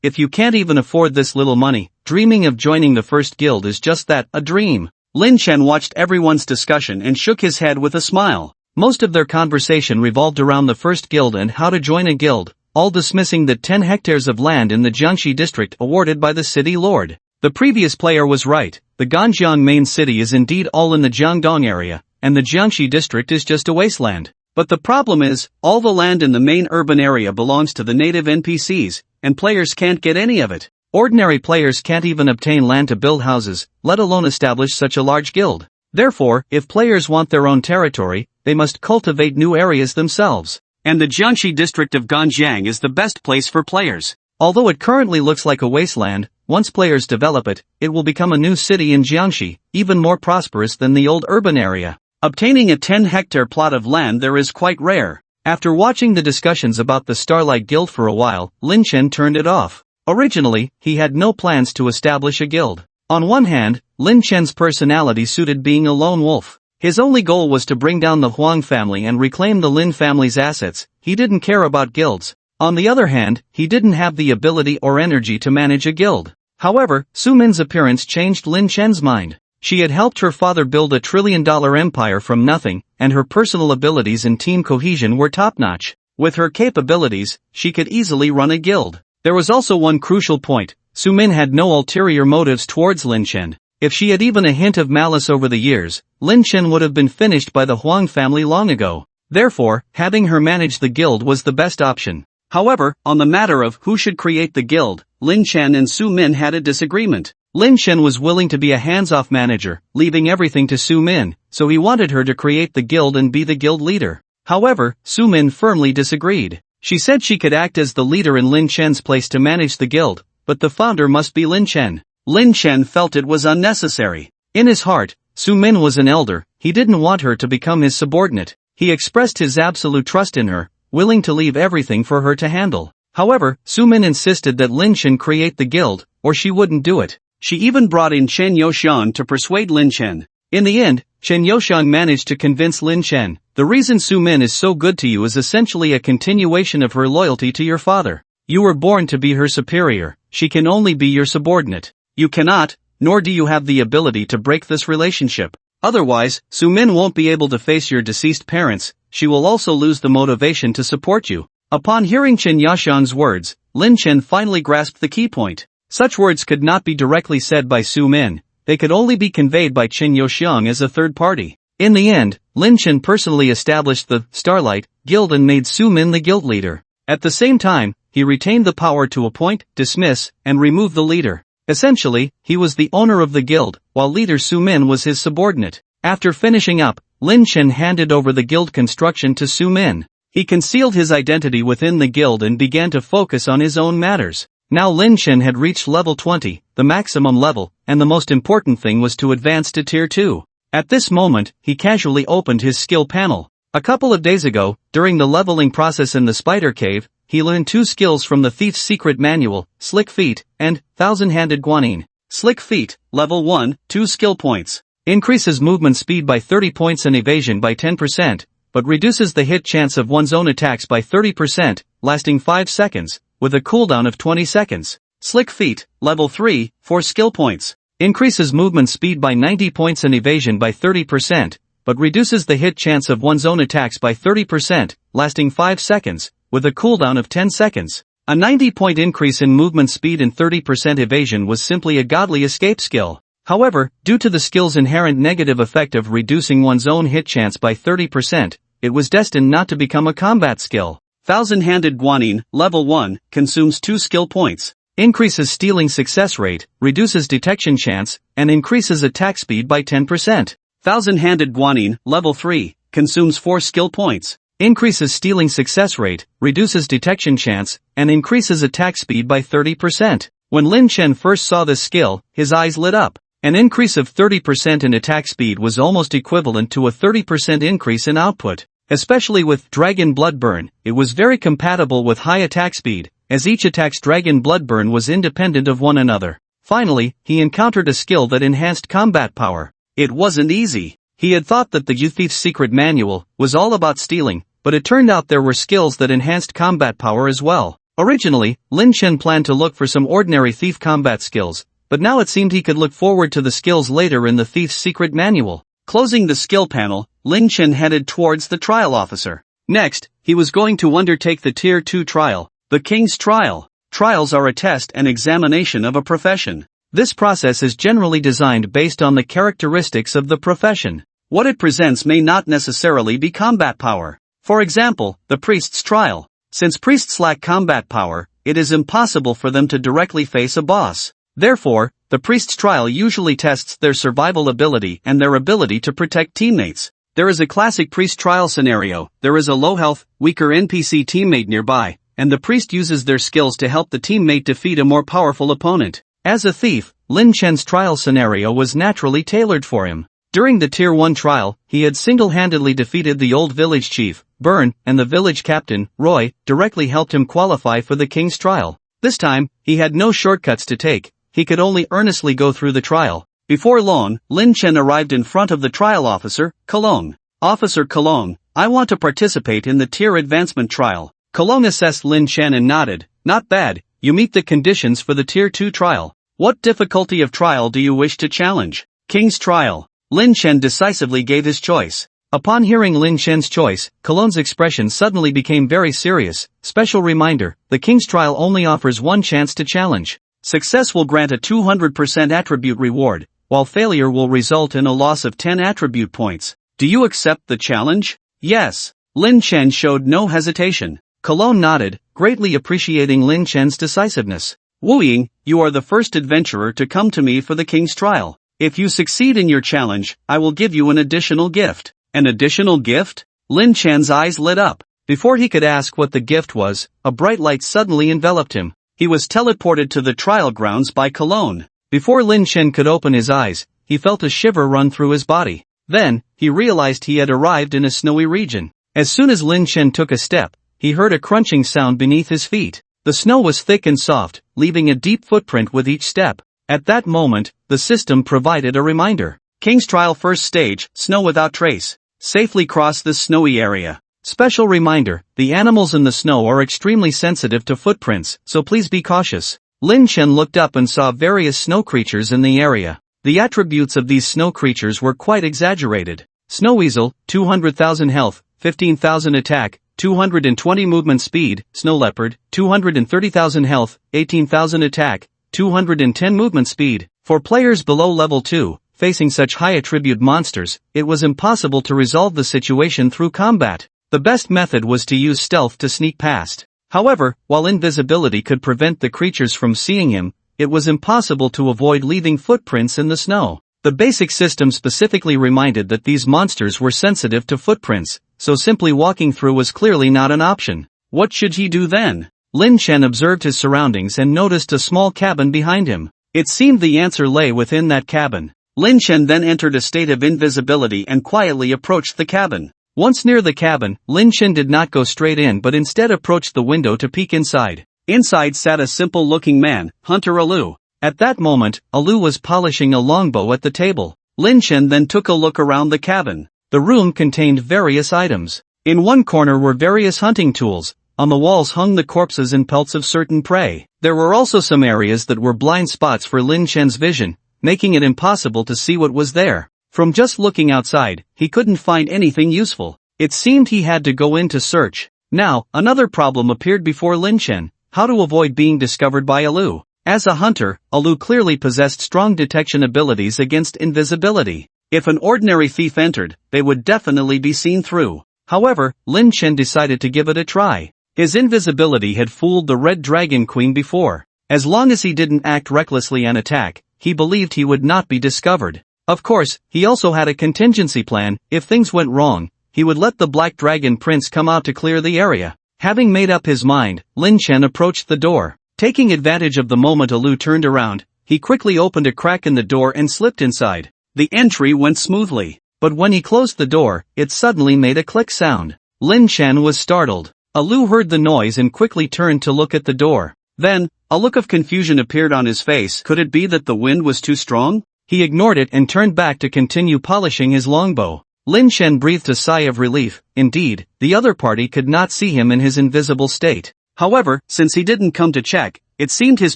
If you can't even afford this little money, dreaming of joining the first guild is just that, a dream. Lin Chen watched everyone's discussion and shook his head with a smile. Most of their conversation revolved around the first guild and how to join a guild, all dismissing the 10 hectares of land in the Jiangxi district awarded by the city lord. The previous player was right. The Ganjiang main city is indeed all in the Jiangdong area, and the Jiangxi district is just a wasteland. But the problem is, all the land in the main urban area belongs to the native NPCs, and players can't get any of it. Ordinary players can't even obtain land to build houses, let alone establish such a large guild. Therefore, if players want their own territory, they must cultivate new areas themselves. And the Jiangxi district of Ganjiang is the best place for players. Although it currently looks like a wasteland, once players develop it, it will become a new city in Jiangxi, even more prosperous than the old urban area. Obtaining a 10-hectare plot of land there is quite rare. After watching the discussions about the Starlight Guild for a while, Lin Chen turned it off. Originally, he had no plans to establish a guild. On one hand, Lin Chen's personality suited being a lone wolf. His only goal was to bring down the Huang family and reclaim the Lin family's assets. He didn't care about guilds. On the other hand, he didn't have the ability or energy to manage a guild. However, Su Min's appearance changed Lin Chen's mind. She had helped her father build a trillion-dollar empire from nothing, and her personal abilities and team cohesion were top-notch. With her capabilities, she could easily run a guild. There was also one crucial point. Su Min had no ulterior motives towards Lin Chen. If she had even a hint of malice over the years, Lin Chen would have been finished by the Huang family long ago. Therefore, having her manage the guild was the best option. However, on the matter of who should create the guild, Lin Chen and Su Min had a disagreement. Lin Chen was willing to be a hands-off manager, leaving everything to Su Min, so he wanted her to create the guild and be the guild leader. However, Su Min firmly disagreed. She said she could act as the leader in Lin Chen's place to manage the guild, but the founder must be Lin Chen. Lin Chen felt it was unnecessary. In his heart, Su Min was an elder. He didn't want her to become his subordinate. He expressed his absolute trust in her, willing to leave everything for her to handle. However, Su Min insisted that Lin Chen create the guild, or she wouldn't do it. She even brought in Chen Youxiang to persuade Lin Chen. In the end, Chen Youxiang managed to convince Lin Chen. The reason Su Min is so good to you is essentially a continuation of her loyalty to your father. You were born to be her superior. She can only be your subordinate. You cannot, nor do you have the ability to break this relationship. Otherwise, Su Min won't be able to face your deceased parents. She will also lose the motivation to support you. Upon hearing Chen Youxiang's words, Lin Chen finally grasped the key point. Such words could not be directly said by Su Min. They could only be conveyed by Chen Youxiang as a third party. In the end, Lin Chen personally established the Starlight Guild and made Su Min the guild leader. At the same time, he retained the power to appoint, dismiss, and remove the leader. Essentially, he was the owner of the guild, while leader Su Min was his subordinate. After finishing up, Lin Chen handed over the guild construction to Su Min. He concealed his identity within the guild and began to focus on his own matters. Now Lin Chen had reached level 20, the maximum level, and the most important thing was to advance to tier 2. At this moment, he casually opened his skill panel. A couple of days ago, during the leveling process in the spider cave, he learned 2 skills from the Thief's Secret Manual, Slick Feet, and Thousand-Handed Guanyin. Slick Feet, level 1, 2 skill points. Increases movement speed by 30 points and evasion by 10%, but reduces the hit chance of one's own attacks by 30%, lasting 5 seconds, with a cooldown of 20 seconds. Slick Feet, level 3, 4 skill points. Increases movement speed by 90 points and evasion by 30%, but reduces the hit chance of one's own attacks by 30%, lasting 5 seconds, with a cooldown of 10 seconds. A 90-point increase in movement speed and 30% evasion was simply a godly escape skill. However, due to the skill's inherent negative effect of reducing one's own hit chance by 30%, it was destined not to become a combat skill. Thousand-Handed Guanyin, level 1, consumes 2 skill points. Increases stealing success rate, reduces detection chance, and increases attack speed by 10%. Thousand-Handed Guanyin, level 3, consumes 4 skill points. Increases stealing success rate, reduces detection chance, and increases attack speed by 30%. When Lin Chen first saw this skill, his eyes lit up. An increase of 30% in attack speed was almost equivalent to a 30% increase in output. Especially with Dragon Blood Burn, it was very compatible with high attack speed, as each attack's Dragon Blood Burn was independent of one another. Finally, he encountered a skill that enhanced combat power. It wasn't easy. He had thought that the Thief's Secret Manual was all about stealing, but it turned out there were skills that enhanced combat power as well. Originally, Lin Chen planned to look for some ordinary thief combat skills, but now it seemed he could look forward to the skills later in the Thief's Secret Manual. Closing the skill panel, Lin Chen headed towards the trial officer. Next, he was going to undertake the Tier 2 trial, the King's Trial. Trials are a test and examination of a profession. This process is generally designed based on the characteristics of the profession. What it presents may not necessarily be combat power. For example, the priest's trial. Since priests lack combat power, it is impossible for them to directly face a boss. Therefore, the priest's trial usually tests their survival ability and their ability to protect teammates. There is a classic priest trial scenario. There is a low-health, weaker NPC teammate nearby, and the priest uses their skills to help the teammate defeat a more powerful opponent. As a thief, Lin Chen's trial scenario was naturally tailored for him. During the Tier 1 trial, he had single-handedly defeated the old village chief, Burn, and the village captain, Roy, directly helped him qualify for the King's Trial. This time, he had no shortcuts to take. He could only earnestly go through the trial. Before long, Lin Chen arrived in front of the trial officer, Kalong. Officer Kalong, I want to participate in the tier advancement trial. Kalong assessed Lin Chen and nodded. Not bad, you meet the conditions for the Tier 2 trial. What difficulty of trial do you wish to challenge? King's Trial. Lin Chen decisively gave his choice. Upon hearing Lin Chen's choice, Kalong's expression suddenly became very serious. Special reminder, the King's Trial only offers one chance to challenge. Success will grant a 200% attribute reward, while failure will result in a loss of 10 attribute points. Do you accept the challenge? Yes. Lin Chen showed no hesitation. Kalong nodded, greatly appreciating Lin Chen's decisiveness. Wu Ying, you are the first adventurer to come to me for the King's Trial. If you succeed in your challenge, I will give you an additional gift. An additional gift? Lin Chen's eyes lit up. Before he could ask what the gift was, a bright light suddenly enveloped him. He was teleported to the trial grounds by Kalong. Before Lin Chen could open his eyes, he felt a shiver run through his body. Then, he realized he had arrived in a snowy region. As soon as Lin Chen took a step, he heard a crunching sound beneath his feet. The snow was thick and soft, leaving a deep footprint with each step. At that moment, the system provided a reminder. King's Trial First Stage, Snow Without Trace. Safely cross this snowy area. Special reminder, the animals in the snow are extremely sensitive to footprints, so please be cautious. Lin Chen looked up and saw various snow creatures in the area. The attributes of these snow creatures were quite exaggerated. Snow Weasel, 200,000 health, 15,000 attack, 220 movement speed. Snow Leopard, 230,000 health, 18,000 attack, 210 movement speed. For players below level 2, facing such high attribute monsters, it was impossible to resolve the situation through combat. The best method was to use stealth to sneak past. However, while invisibility could prevent the creatures from seeing him, it was impossible to avoid leaving footprints in the snow. The basic system specifically reminded that these monsters were sensitive to footprints, so simply walking through was clearly not an option. What should he do then? Lin Chen observed his surroundings and noticed a small cabin behind him. It seemed the answer lay within that cabin. Lin Chen then entered a state of invisibility and quietly approached the cabin. Once near the cabin, Lin Chen did not go straight in but instead approached the window to peek inside. Inside sat a simple-looking man, Hunter Alu. At that moment, Alu was polishing a longbow at the table. Lin Chen then took a look around the cabin. The room contained various items. In one corner were various hunting tools. On the walls hung the corpses and pelts of certain prey. There were also some areas that were blind spots for Lin Chen's vision, making it impossible to see what was there. From just looking outside, he couldn't find anything useful. It seemed he had to go in to search. Now, another problem appeared before Lin Chen: how to avoid being discovered by Alu. As a hunter, Alu clearly possessed strong detection abilities against invisibility. If an ordinary thief entered, they would definitely be seen through. However, Lin Chen decided to give it a try. His invisibility had fooled the Red Dragon Queen before. As long as he didn't act recklessly and attack, he believed he would not be discovered. Of course, he also had a contingency plan. If things went wrong, he would let the Black Dragon Prince come out to clear the area. Having made up his mind, Lin Chen approached the door. Taking advantage of the moment Alu turned around, he quickly opened a crack in the door and slipped inside. The entry went smoothly, but when he closed the door, it suddenly made a click sound. Lin Chen was startled. Alu heard the noise and quickly turned to look at the door. Then, a look of confusion appeared on his face. Could it be that the wind was too strong? He ignored it and turned back to continue polishing his longbow. Lin Chen breathed a sigh of relief. Indeed, the other party could not see him in his invisible state. However, since he didn't come to check, it seemed his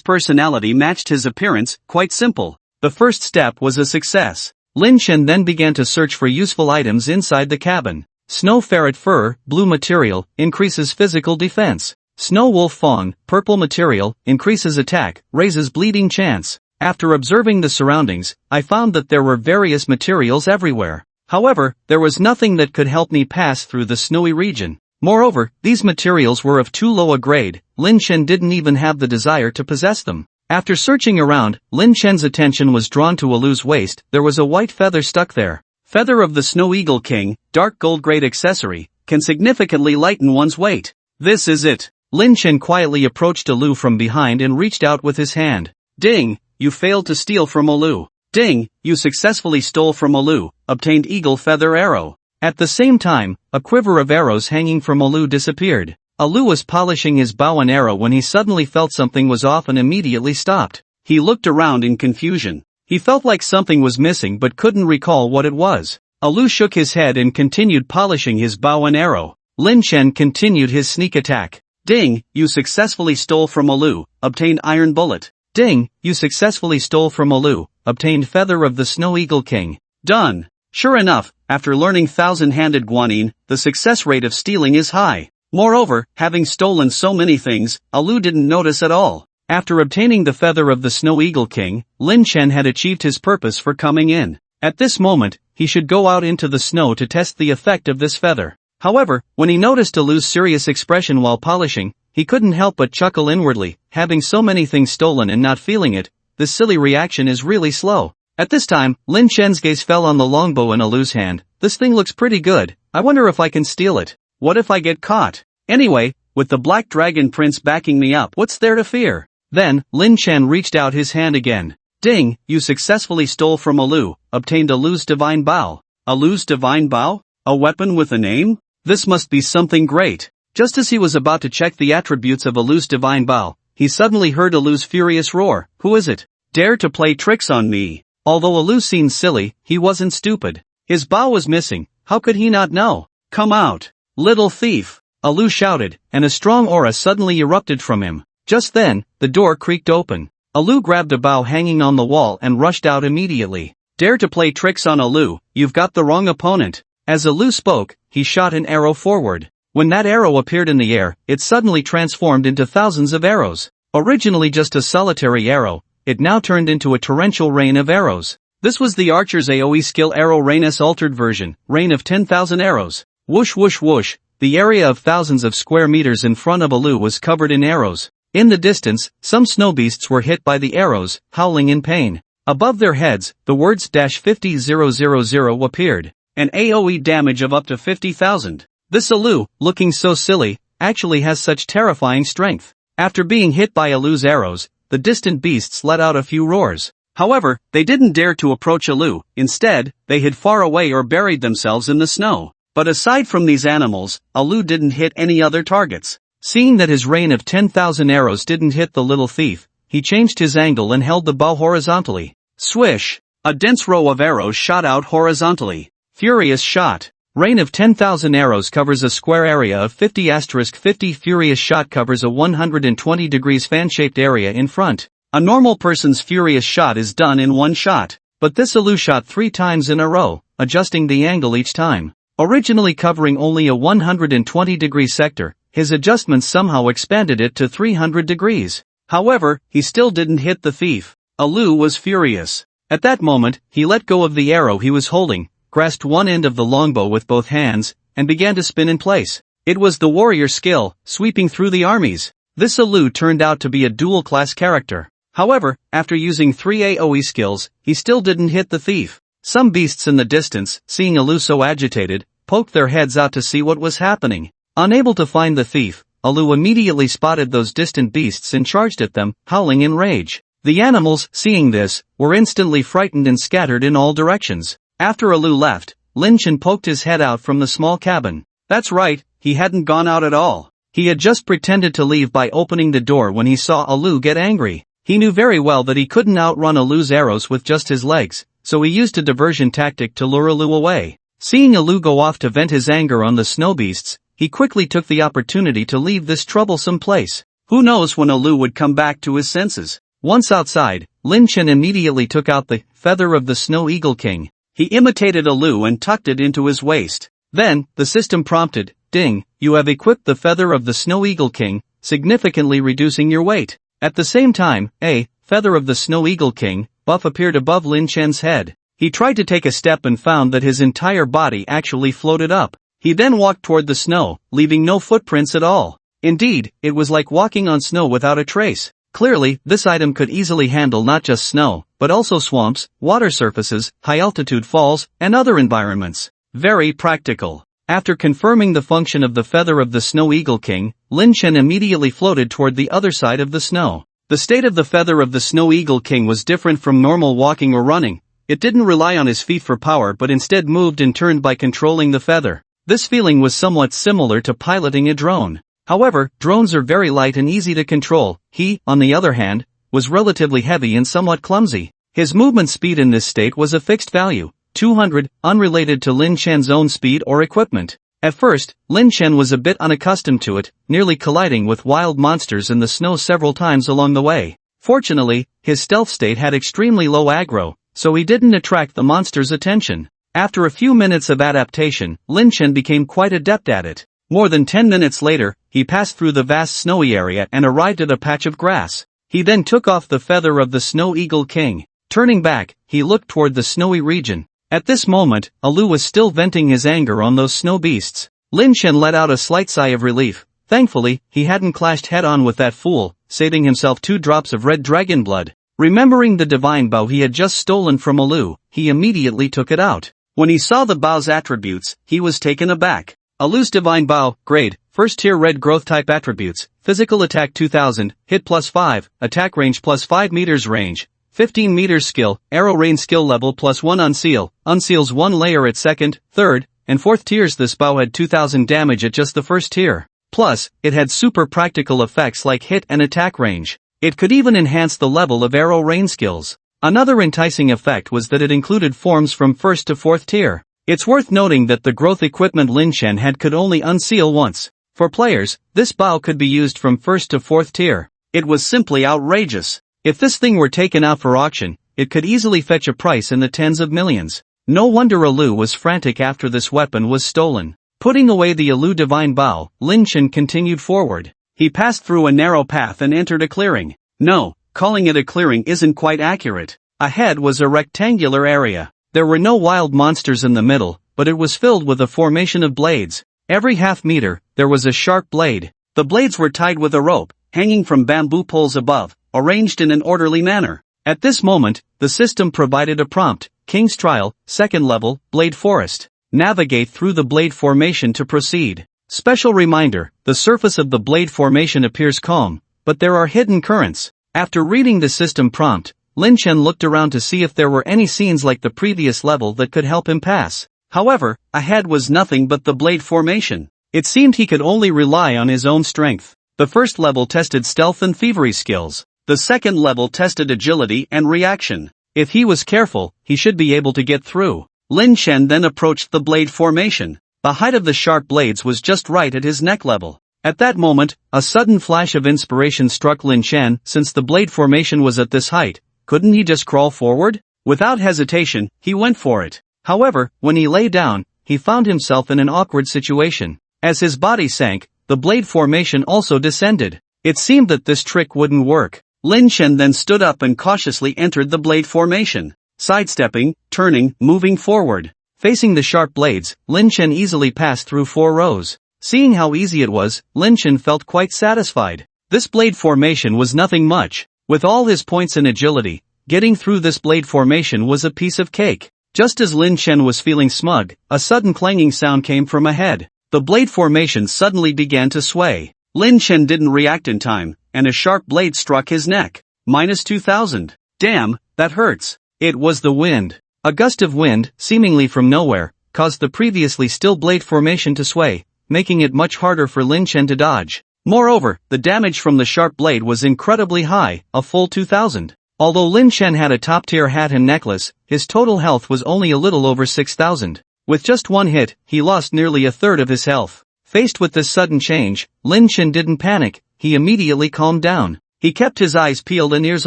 personality matched his appearance. Quite simple. The first step was a success. Lin Chen then began to search for useful items inside the cabin. Snow ferret fur, blue material, increases physical defense. Snow wolf fawn, purple material, increases attack, raises bleeding chance. After observing the surroundings, I found that there were various materials everywhere. However, there was nothing that could help me pass through the snowy region. Moreover, these materials were of too low a grade. Lin Chen didn't even have the desire to possess them. After searching around, Lin Chen's attention was drawn to Alu's waist. There was a white feather stuck there. Feather of the Snow Eagle King, dark gold grade accessory, can significantly lighten one's weight. This is it. Lin Chen quietly approached Alu from behind and reached out with his hand. Ding! You failed to steal from Alu. Ding! You successfully stole from Alu, obtained eagle feather arrow. At the same time, a quiver of arrows hanging from Alu disappeared. Alu was polishing his bow and arrow when he suddenly felt something was off and immediately stopped. He looked around in confusion. He felt like something was missing but couldn't recall what it was. Alu shook his head and continued polishing his bow and arrow. Lin Chen continued his sneak attack. Ding! You successfully stole from Alu, obtained iron bullet. Ding! You successfully stole from Alu, obtained feather of the Snow Eagle King. Done! Sure enough, after learning thousand-handed guanyin, the success rate of stealing is high. Moreover, having stolen so many things, Alu didn't notice at all. After obtaining the feather of the Snow Eagle King, Lin Chen had achieved his purpose for coming in. At this moment, he should go out into the snow to test the effect of this feather. However, when he noticed Alu's serious expression while polishing, he couldn't help but chuckle inwardly. Having so many things stolen and not feeling it, this silly reaction is really slow. At this time, Lin Chen's gaze fell on the longbow in Alu's hand. This thing looks pretty good. I wonder if I can steal it. What if I get caught? Anyway, with the Black Dragon Prince backing me up, what's there to fear? Then, Lin Chen reached out his hand again. Ding! You successfully stole from Alu, obtained Alu's divine bow. Alu's divine bow? A weapon with a name? This must be something great. Just as he was about to check the attributes of Alu's divine bow, he suddenly heard Alu's furious roar. Who is it? Dare to play tricks on me? Although Alu seemed silly, he wasn't stupid. His bow was missing. How could he not know? Come out, little thief! Alu shouted, and a strong aura suddenly erupted from him. Just then, the door creaked open. Alu grabbed a bow hanging on the wall and rushed out immediately. Dare to play tricks on Alu? You've got the wrong opponent. As Alu spoke, he shot an arrow forward. When that arrow appeared in the air, it suddenly transformed into thousands of arrows. Originally just a solitary arrow, it now turned into a torrential rain of arrows. This was the archer's AoE skill Arrow Rain's altered version, rain of 10,000 arrows. Whoosh whoosh whoosh, the area of thousands of square meters in front of Alu was covered in arrows. In the distance, some snow beasts were hit by the arrows, howling in pain. Above their heads, the words -50000 appeared. An AoE damage of up to 50,000. This Alu, looking so silly, actually has such terrifying strength. After being hit by Alu's arrows, the distant beasts let out a few roars. However, they didn't dare to approach Alu. Instead, they hid far away or buried themselves in the snow. But aside from these animals, Alu didn't hit any other targets. Seeing that his rain of 10,000 arrows didn't hit the little thief, he changed his angle and held the bow horizontally. Swish! A dense row of arrows shot out horizontally. Furious shot. Rain of 10,000 arrows covers a square area of 50*50. Furious shot covers a 120 degrees fan-shaped area in front. A normal person's furious shot is done in one shot, but this Alu shot 3 times in a row, adjusting the angle each time. Originally covering only a 120 degree sector, his adjustments somehow expanded it to 300 degrees. However, he still didn't hit the thief. Alu was furious. At that moment, he let go of the arrow he was holding, grasped one end of the longbow with both hands, and began to spin in place. It was the warrior skill, sweeping through the armies. This Alu turned out to be a dual-class character. However, after using 3 AoE skills, he still didn't hit the thief. Some beasts in the distance, seeing Alu so agitated, poked their heads out to see what was happening. Unable to find the thief, Alu immediately spotted those distant beasts and charged at them, howling in rage. The animals, seeing this, were instantly frightened and scattered in all directions. After Alu left, Lin Chen poked his head out from the small cabin. That's right, he hadn't gone out at all. He had just pretended to leave by opening the door when he saw Alu get angry. He knew very well that he couldn't outrun Alu's arrows with just his legs, so he used a diversion tactic to lure Alu away. Seeing Alu go off to vent his anger on the snow beasts, he quickly took the opportunity to leave this troublesome place. Who knows when Alu would come back to his senses? Once outside, Lin Chen immediately took out the feather of the Snow Eagle King. He imitated Alu and tucked it into his waist. Then, the system prompted, "Ding, you have equipped the feather of the Snow Eagle King, significantly reducing your weight." At the same time, a feather of the Snow Eagle King buff appeared above Lin Chen's head. He tried to take a step and found that his entire body actually floated up. He then walked toward the snow, leaving no footprints at all. Indeed, it was like walking on snow without a trace. Clearly, this item could easily handle not just snow, but also swamps, water surfaces, high-altitude falls, and other environments. Very practical. After confirming the function of the feather of the Snow Eagle King, Lin Chen immediately floated toward the other side of the snow. The state of the feather of the Snow Eagle King was different from normal walking or running. It didn't rely on his feet for power but instead moved and turned by controlling the feather. This feeling was somewhat similar to piloting a drone. However, drones are very light and easy to control. He, on the other hand, was relatively heavy and somewhat clumsy. His movement speed in this state was a fixed value, 200, unrelated to Lin Chen's own speed or equipment. At first, Lin Chen was a bit unaccustomed to it, nearly colliding with wild monsters in the snow several times along the way. Fortunately, his stealth state had extremely low aggro, so he didn't attract the monster's attention. After a few minutes of adaptation, Lin Chen became quite adept at it. More than 10 minutes later, he passed through the vast snowy area and arrived at a patch of grass. He then took off the feather of the Snow Eagle King. Turning back, he looked toward the snowy region. At this moment, Alu was still venting his anger on those snow beasts. Lin Chen let out a slight sigh of relief. Thankfully, he hadn't clashed head-on with that fool, saving himself 2 drops of red dragon blood. Remembering the divine bow he had just stolen from Alu, he immediately took it out. When he saw the bow's attributes, he was taken aback. Alu's divine bow, grade, first tier red growth type attributes, physical attack 2000, hit +5, attack range +5 meters range, 15 meters skill, arrow range skill level +1 unseal, unseals 1 layer at second, third, and fourth tiers. This bow had 2000 damage at just the first tier. Plus, it had super practical effects like hit and attack range. It could even enhance the level of arrow range skills. Another enticing effect was that it included forms from first to fourth tier. It's worth noting that the growth equipment Lin Chen had could only unseal once. For players, this bow could be used from first to fourth tier. It was simply outrageous. If this thing were taken out for auction, it could easily fetch a price in the tens of millions. No wonder Alu was frantic after this weapon was stolen. Putting away the Alu divine bow, Lin Chen continued forward. He passed through a narrow path and entered a clearing. No, calling it a clearing isn't quite accurate. Ahead was a rectangular area. There were no wild monsters in the middle, but it was filled with a formation of blades. Every half meter, there was a sharp blade. The blades were tied with a rope, hanging from bamboo poles above, arranged in an orderly manner. At this moment, the system provided a prompt: King's Trial, 2nd level, Blade Forest. Navigate through the blade formation to proceed. Special reminder, the surface of the blade formation appears calm, but there are hidden currents. After reading the system prompt, Lin Chen looked around to see if there were any scenes like the previous level that could help him pass. However, ahead was nothing but the blade formation. It seemed he could only rely on his own strength. The first level tested stealth and thievery skills. The second level tested agility and reaction. If he was careful, he should be able to get through. Lin Chen then approached the blade formation. The height of the sharp blades was just right at his neck level. At that moment, a sudden flash of inspiration struck Lin Chen. Since the blade formation was at this height, couldn't he just crawl forward? Without hesitation, he went for it. However, when he lay down, he found himself in an awkward situation. As his body sank, the blade formation also descended. It seemed that this trick wouldn't work. Lin Chen then stood up and cautiously entered the blade formation. Sidestepping, turning, moving forward. Facing the sharp blades, Lin Chen easily passed through 4 rows. Seeing how easy it was, Lin Chen felt quite satisfied. This blade formation was nothing much. With all his points and agility, getting through this blade formation was a piece of cake. Just as Lin Chen was feeling smug, a sudden clanging sound came from ahead. The blade formation suddenly began to sway. Lin Chen didn't react in time, and a sharp blade struck his neck. -2000. Damn, that hurts. It was the wind. A gust of wind, seemingly from nowhere, caused the previously still blade formation to sway, making it much harder for Lin Chen to dodge. Moreover, the damage from the sharp blade was incredibly high, a full 2000. Although Lin Chen had a top-tier hat and necklace, his total health was only a little over 6000. With just one hit, he lost nearly a third of his health. Faced with this sudden change, Lin Chen didn't panic, he immediately calmed down. He kept his eyes peeled and ears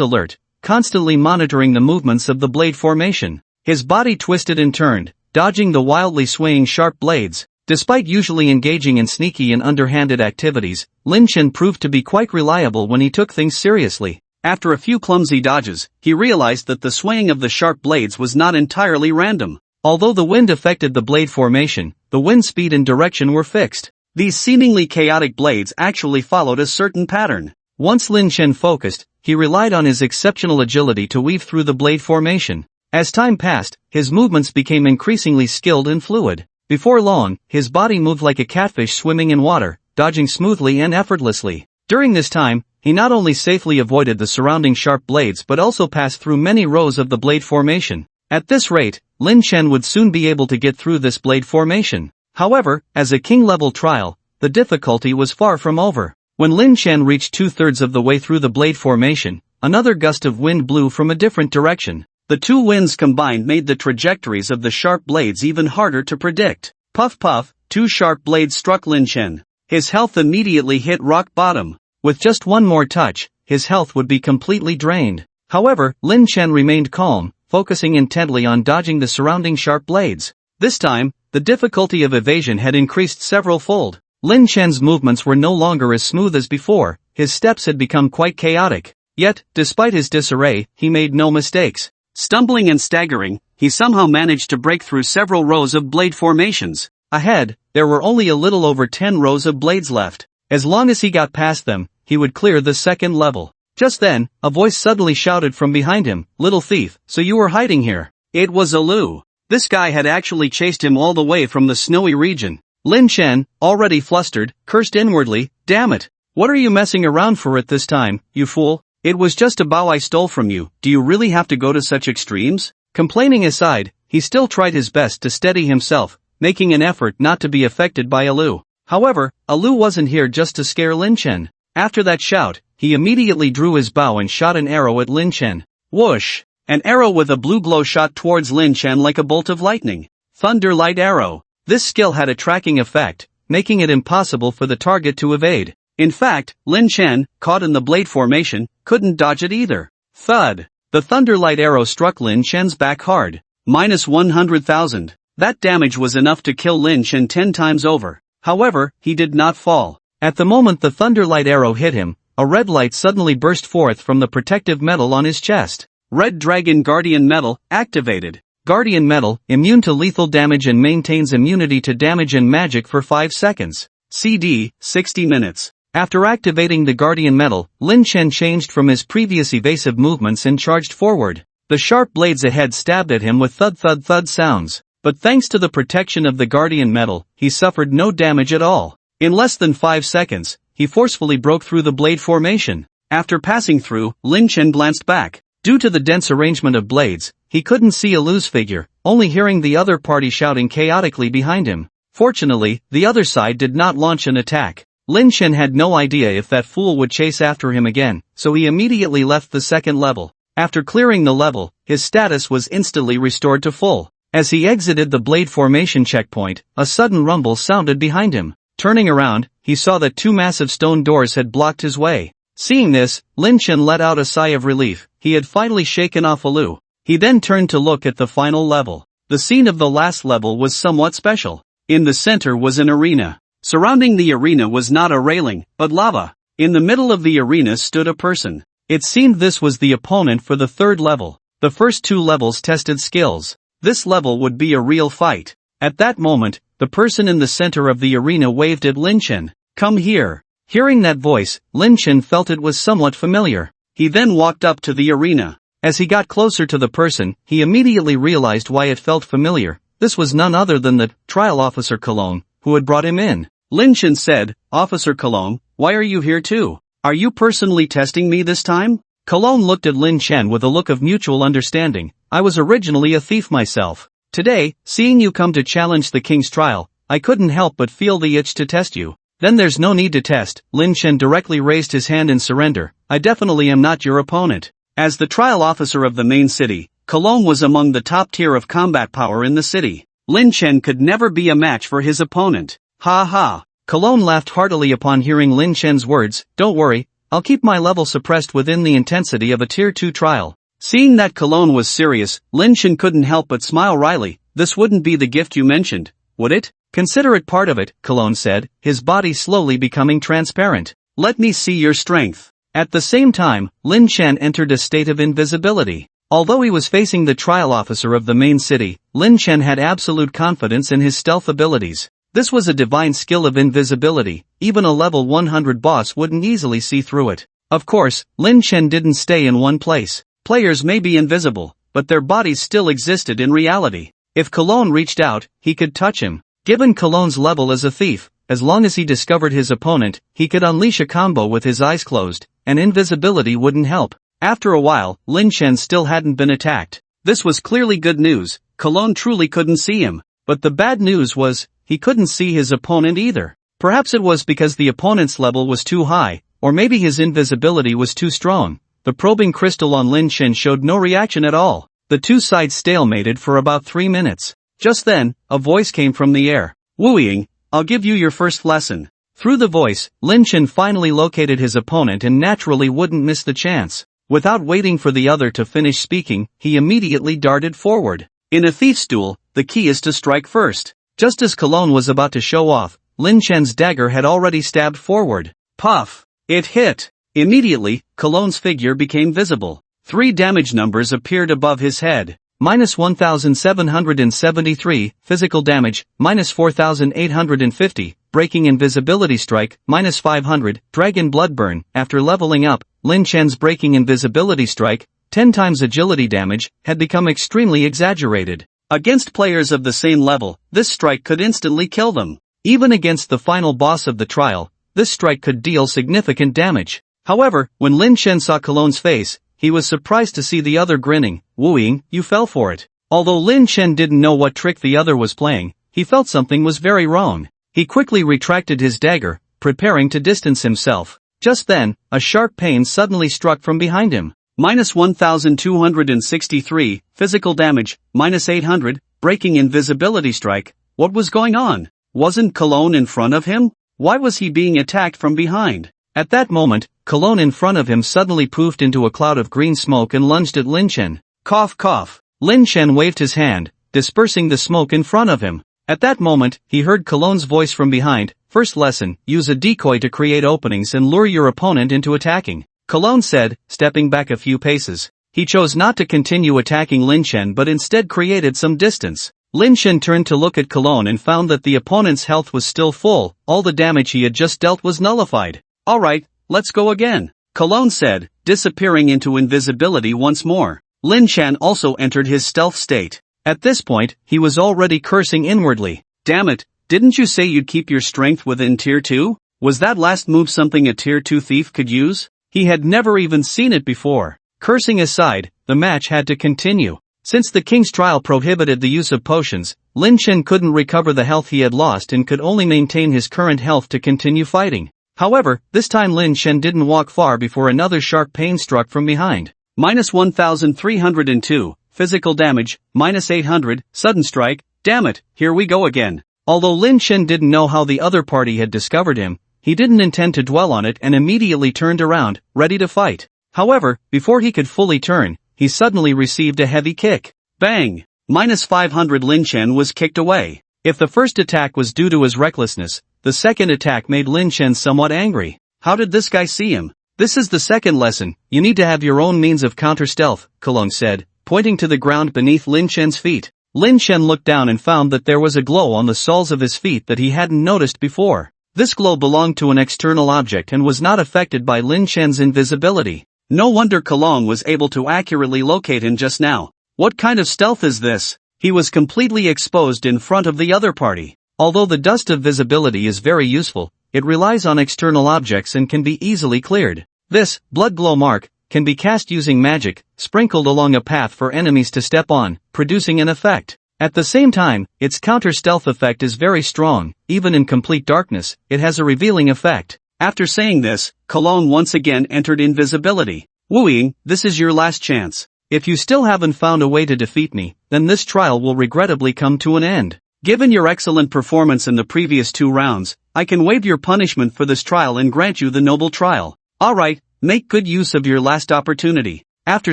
alert, constantly monitoring the movements of the blade formation. His body twisted and turned, dodging the wildly swaying sharp blades. Despite usually engaging in sneaky and underhanded activities, Lin Chen proved to be quite reliable when he took things seriously. After a few clumsy dodges, he realized that the swaying of the sharp blades was not entirely random. Although the wind affected the blade formation, the wind speed and direction were fixed. These seemingly chaotic blades actually followed a certain pattern. Once Lin Chen focused, he relied on his exceptional agility to weave through the blade formation. As time passed, his movements became increasingly skilled and fluid. Before long, his body moved like a catfish swimming in water, dodging smoothly and effortlessly. During this time, he not only safely avoided the surrounding sharp blades but also passed through many rows of the blade formation. At this rate, Lin Chen would soon be able to get through this blade formation. However, as a king-level trial, the difficulty was far from over. When Lin Chen reached 2/3 of the way through the blade formation, another gust of wind blew from a different direction. The two winds combined made the trajectories of the sharp blades even harder to predict. Puff puff, 2 sharp blades struck Lin Chen. His health immediately hit rock bottom. With just one more touch, his health would be completely drained. However, Lin Chen remained calm, focusing intently on dodging the surrounding sharp blades. This time, the difficulty of evasion had increased several-fold. Lin Chen's movements were no longer as smooth as before, his steps had become quite chaotic. Yet, despite his disarray, he made no mistakes. Stumbling and staggering, he somehow managed to break through several rows of blade formations. Ahead, there were only a little over 10 rows of blades left. As long as he got past them, he would clear the second level. Just then, a voice suddenly shouted from behind him, "Little thief, so you were hiding here." It was Alu. This guy had actually chased him all the way from the snowy region. Lin Chen, already flustered, cursed inwardly, "Damn it! What are you messing around for at this time, you fool? It was just a bow I stole from you. Do you really have to go to such extremes?" Complaining aside, he still tried his best to steady himself, making an effort not to be affected by Alu. However, Alu wasn't here just to scare Lin Chen. After that shout, he immediately drew his bow and shot an arrow at Lin Chen. Whoosh! An arrow with a blue glow shot towards Lin Chen like a bolt of lightning. Thunder Light Arrow. This skill had a tracking effect, making it impossible for the target to evade. In fact, Lin Chen, caught in the blade formation, couldn't dodge it either. Thud! The Thunder Light Arrow struck Lin Chen's back hard. -100,000. That damage was enough to kill Lin Chen 10 times over. However, he did not fall. At the moment the Thunder Light Arrow hit him, a red light suddenly burst forth from the protective metal on his chest. Red Dragon Guardian Metal, activated. Guardian Metal, immune to lethal damage and maintains immunity to damage and magic for 5 seconds. CD, 60 minutes. After activating the Guardian Metal, Lin Chen changed from his previous evasive movements and charged forward. The sharp blades ahead stabbed at him with thud-thud-thud sounds. But thanks to the protection of the Guardian Metal, he suffered no damage at all. In less than 5 seconds, he forcefully broke through the blade formation. After passing through, Lin Chen glanced back. Due to the dense arrangement of blades, he couldn't see Alu's figure, only hearing the other party shouting chaotically behind him. Fortunately, the other side did not launch an attack. Lin Chen had no idea if that fool would chase after him again, so he immediately left the second level. After clearing the level, his status was instantly restored to full. As he exited the blade formation checkpoint, a sudden rumble sounded behind him. Turning around, he saw that 2 massive stone doors had blocked his way. Seeing this, Lin Chen let out a sigh of relief. He had finally shaken off Alu. He then turned to look at the final level. The scene of the last level was somewhat special. In the center was an arena. Surrounding the arena was not a railing, but lava. In the middle of the arena stood a person. It seemed this was the opponent for the third level. The first 2 levels tested skills. This level would be a real fight. At that moment, the person in the center of the arena waved at Lin Chen. "Come here." Hearing that voice, Lin Chen felt it was somewhat familiar. He then walked up to the arena. As he got closer to the person, he immediately realized why it felt familiar. This was none other than the trial officer Cologne, who had brought him in. Lin Chen said, "Officer Cologne, why are you here too? Are you personally testing me this time?" Cologne looked at Lin Chen with a look of mutual understanding. "I was originally a thief myself. Today, seeing you come to challenge the king's trial, I couldn't help but feel the itch to test you." "Then there's no need to test." Lin Chen directly raised his hand in surrender. "I definitely am not your opponent." As the trial officer of the main city, Cologne was among the top tier of combat power in the city. Lin Chen could never be a match for his opponent. Ha ha. Cologne laughed heartily upon hearing Lin Chen's words. "Don't worry, I'll keep my level suppressed within the intensity of a tier 2 trial." Seeing that Cologne was serious, Lin Chen couldn't help but smile wryly. "This wouldn't be the gift you mentioned, would it?" "Consider it part of it," Cologne said, his body slowly becoming transparent. "Let me see your strength." At the same time, Lin Chen entered a state of invisibility. Although he was facing the trial officer of the main city, Lin Chen had absolute confidence in his stealth abilities. This was a divine skill of invisibility. Even a level 100 boss wouldn't easily see through it. Of course, Lin Chen didn't stay in one place. Players may be invisible, but their bodies still existed in reality. If Cologne reached out, he could touch him. Given Cologne's level as a thief, as long as he discovered his opponent, he could unleash a combo with his eyes closed, and invisibility wouldn't help. After a while, Lin Chen still hadn't been attacked. This was clearly good news. Cologne truly couldn't see him. But the bad news was, he couldn't see his opponent either. Perhaps it was because the opponent's level was too high, or maybe his invisibility was too strong. The probing crystal on Lin Chen showed no reaction at all. The two sides stalemated for about 3 minutes. Just then, a voice came from the air. "Wu Ying, I'll give you your first lesson." Through the voice, Lin Chen finally located his opponent and naturally wouldn't miss the chance. Without waiting for the other to finish speaking, he immediately darted forward. In a thief's duel, the key is to strike first. Just as Cologne was about to show off, Lin Chen's dagger had already stabbed forward. Puff! It hit! Immediately, Cologne's figure became visible. 3 damage numbers appeared above his head. -1773, physical damage, -4850, breaking invisibility strike, -500, dragon bloodburn. After leveling up, Lin Chen's breaking invisibility strike, 10 times agility damage, had become extremely exaggerated. Against players of the same level, this strike could instantly kill them. Even against the final boss of the trial, this strike could deal significant damage. However, when Lin Chen saw Cologne's face, he was surprised to see the other grinning. "Wu Ying, you fell for it." Although Lin Chen didn't know what trick the other was playing, he felt something was very wrong. He quickly retracted his dagger, preparing to distance himself. Just then, a sharp pain suddenly struck from behind him. -1263, physical damage, -800, breaking invisibility strike. What was going on? Wasn't Cologne in front of him? Why was he being attacked from behind? At that moment, Cologne in front of him suddenly poofed into a cloud of green smoke and lunged at Lin Chen. Cough cough. Lin Chen waved his hand, dispersing the smoke in front of him. At that moment, he heard Cologne's voice from behind. "First lesson, use a decoy to create openings and lure your opponent into attacking," Cologne said, stepping back a few paces. He chose not to continue attacking Lin Chen but instead created some distance. Lin Chen turned to look at Cologne and found that the opponent's health was still full. All the damage he had just dealt was nullified. Alright, let's go again, Cologne said, disappearing into invisibility once more. Lin Chan also entered his stealth state. At this point, he was already cursing inwardly. Damn it, didn't you say you'd keep your strength within Tier 2? Was that last move something a Tier 2 thief could use? He had never even seen it before. Cursing aside, the match had to continue. Since the king's trial prohibited the use of potions, Lin Chen couldn't recover the health he had lost and could only maintain his current health to continue fighting. However, this time Lin Chen didn't walk far before another sharp pain struck from behind. -1302, physical damage, -800, sudden strike, damn it, here we go again. Although Lin Chen didn't know how the other party had discovered him, he didn't intend to dwell on it and immediately turned around, ready to fight. However, before he could fully turn, he suddenly received a heavy kick. Bang! -500 Lin Chen was kicked away. If the first attack was due to his recklessness, the second attack made Lin Chen somewhat angry. How did this guy see him? This is the second lesson, you need to have your own means of counter-stealth, Cologne said, pointing to the ground beneath Lin Chen's feet. Lin Chen looked down and found that there was a glow on the soles of his feet that he hadn't noticed before. This glow belonged to an external object and was not affected by Lin Chen's invisibility. No wonder Cologne was able to accurately locate him just now. What kind of stealth is this? He was completely exposed in front of the other party. Although the dust of visibility is very useful, it relies on external objects and can be easily cleared. This blood glow mark can be cast using magic, sprinkled along a path for enemies to step on, producing an effect. At the same time, its counter-stealth effect is very strong. Even in complete darkness, it has a revealing effect. After saying this, Cologne once again entered invisibility. Wu Ying, this is your last chance. If you still haven't found a way to defeat me, then this trial will regrettably come to an end. Given your excellent performance in the previous 2 rounds, I can waive your punishment for this trial and grant you the noble trial. Alright, make good use of your last opportunity. After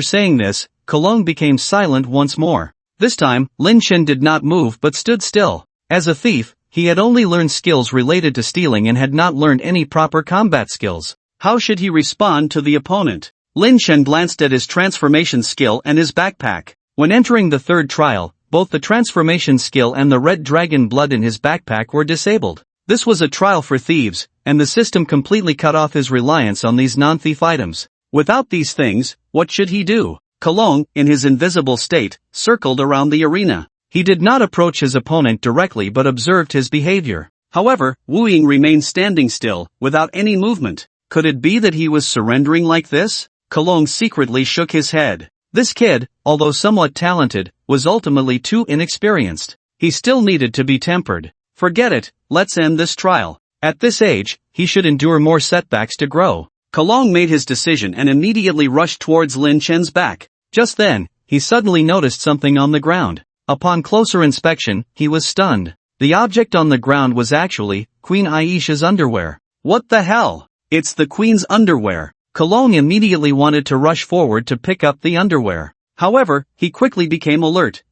saying this, Cologne became silent once more. This time, Lin Chen did not move but stood still. As a thief, he had only learned skills related to stealing and had not learned any proper combat skills. How should he respond to the opponent? Lin Chen glanced at his transformation skill and his backpack. When entering the third trial, both the transformation skill and the red dragon blood in his backpack were disabled. This was a trial for thieves, and the system completely cut off his reliance on these non-thief items. Without these things, what should he do? Cologne, in his invisible state, circled around the arena. He did not approach his opponent directly but observed his behavior. However, Wu Ying remained standing still, without any movement. Could it be that he was surrendering like this? Cologne secretly shook his head. This kid, although somewhat talented, was ultimately too inexperienced. He still needed to be tempered. Forget it, let's end this trial. At this age, he should endure more setbacks to grow. Cologne made his decision and immediately rushed towards Lin Chen's back. Just then, he suddenly noticed something on the ground. Upon closer inspection, he was stunned. The object on the ground was actually Queen Aisha's underwear. What the hell? It's the Queen's underwear. Cologne immediately wanted to rush forward to pick up the underwear. However, he quickly became alert.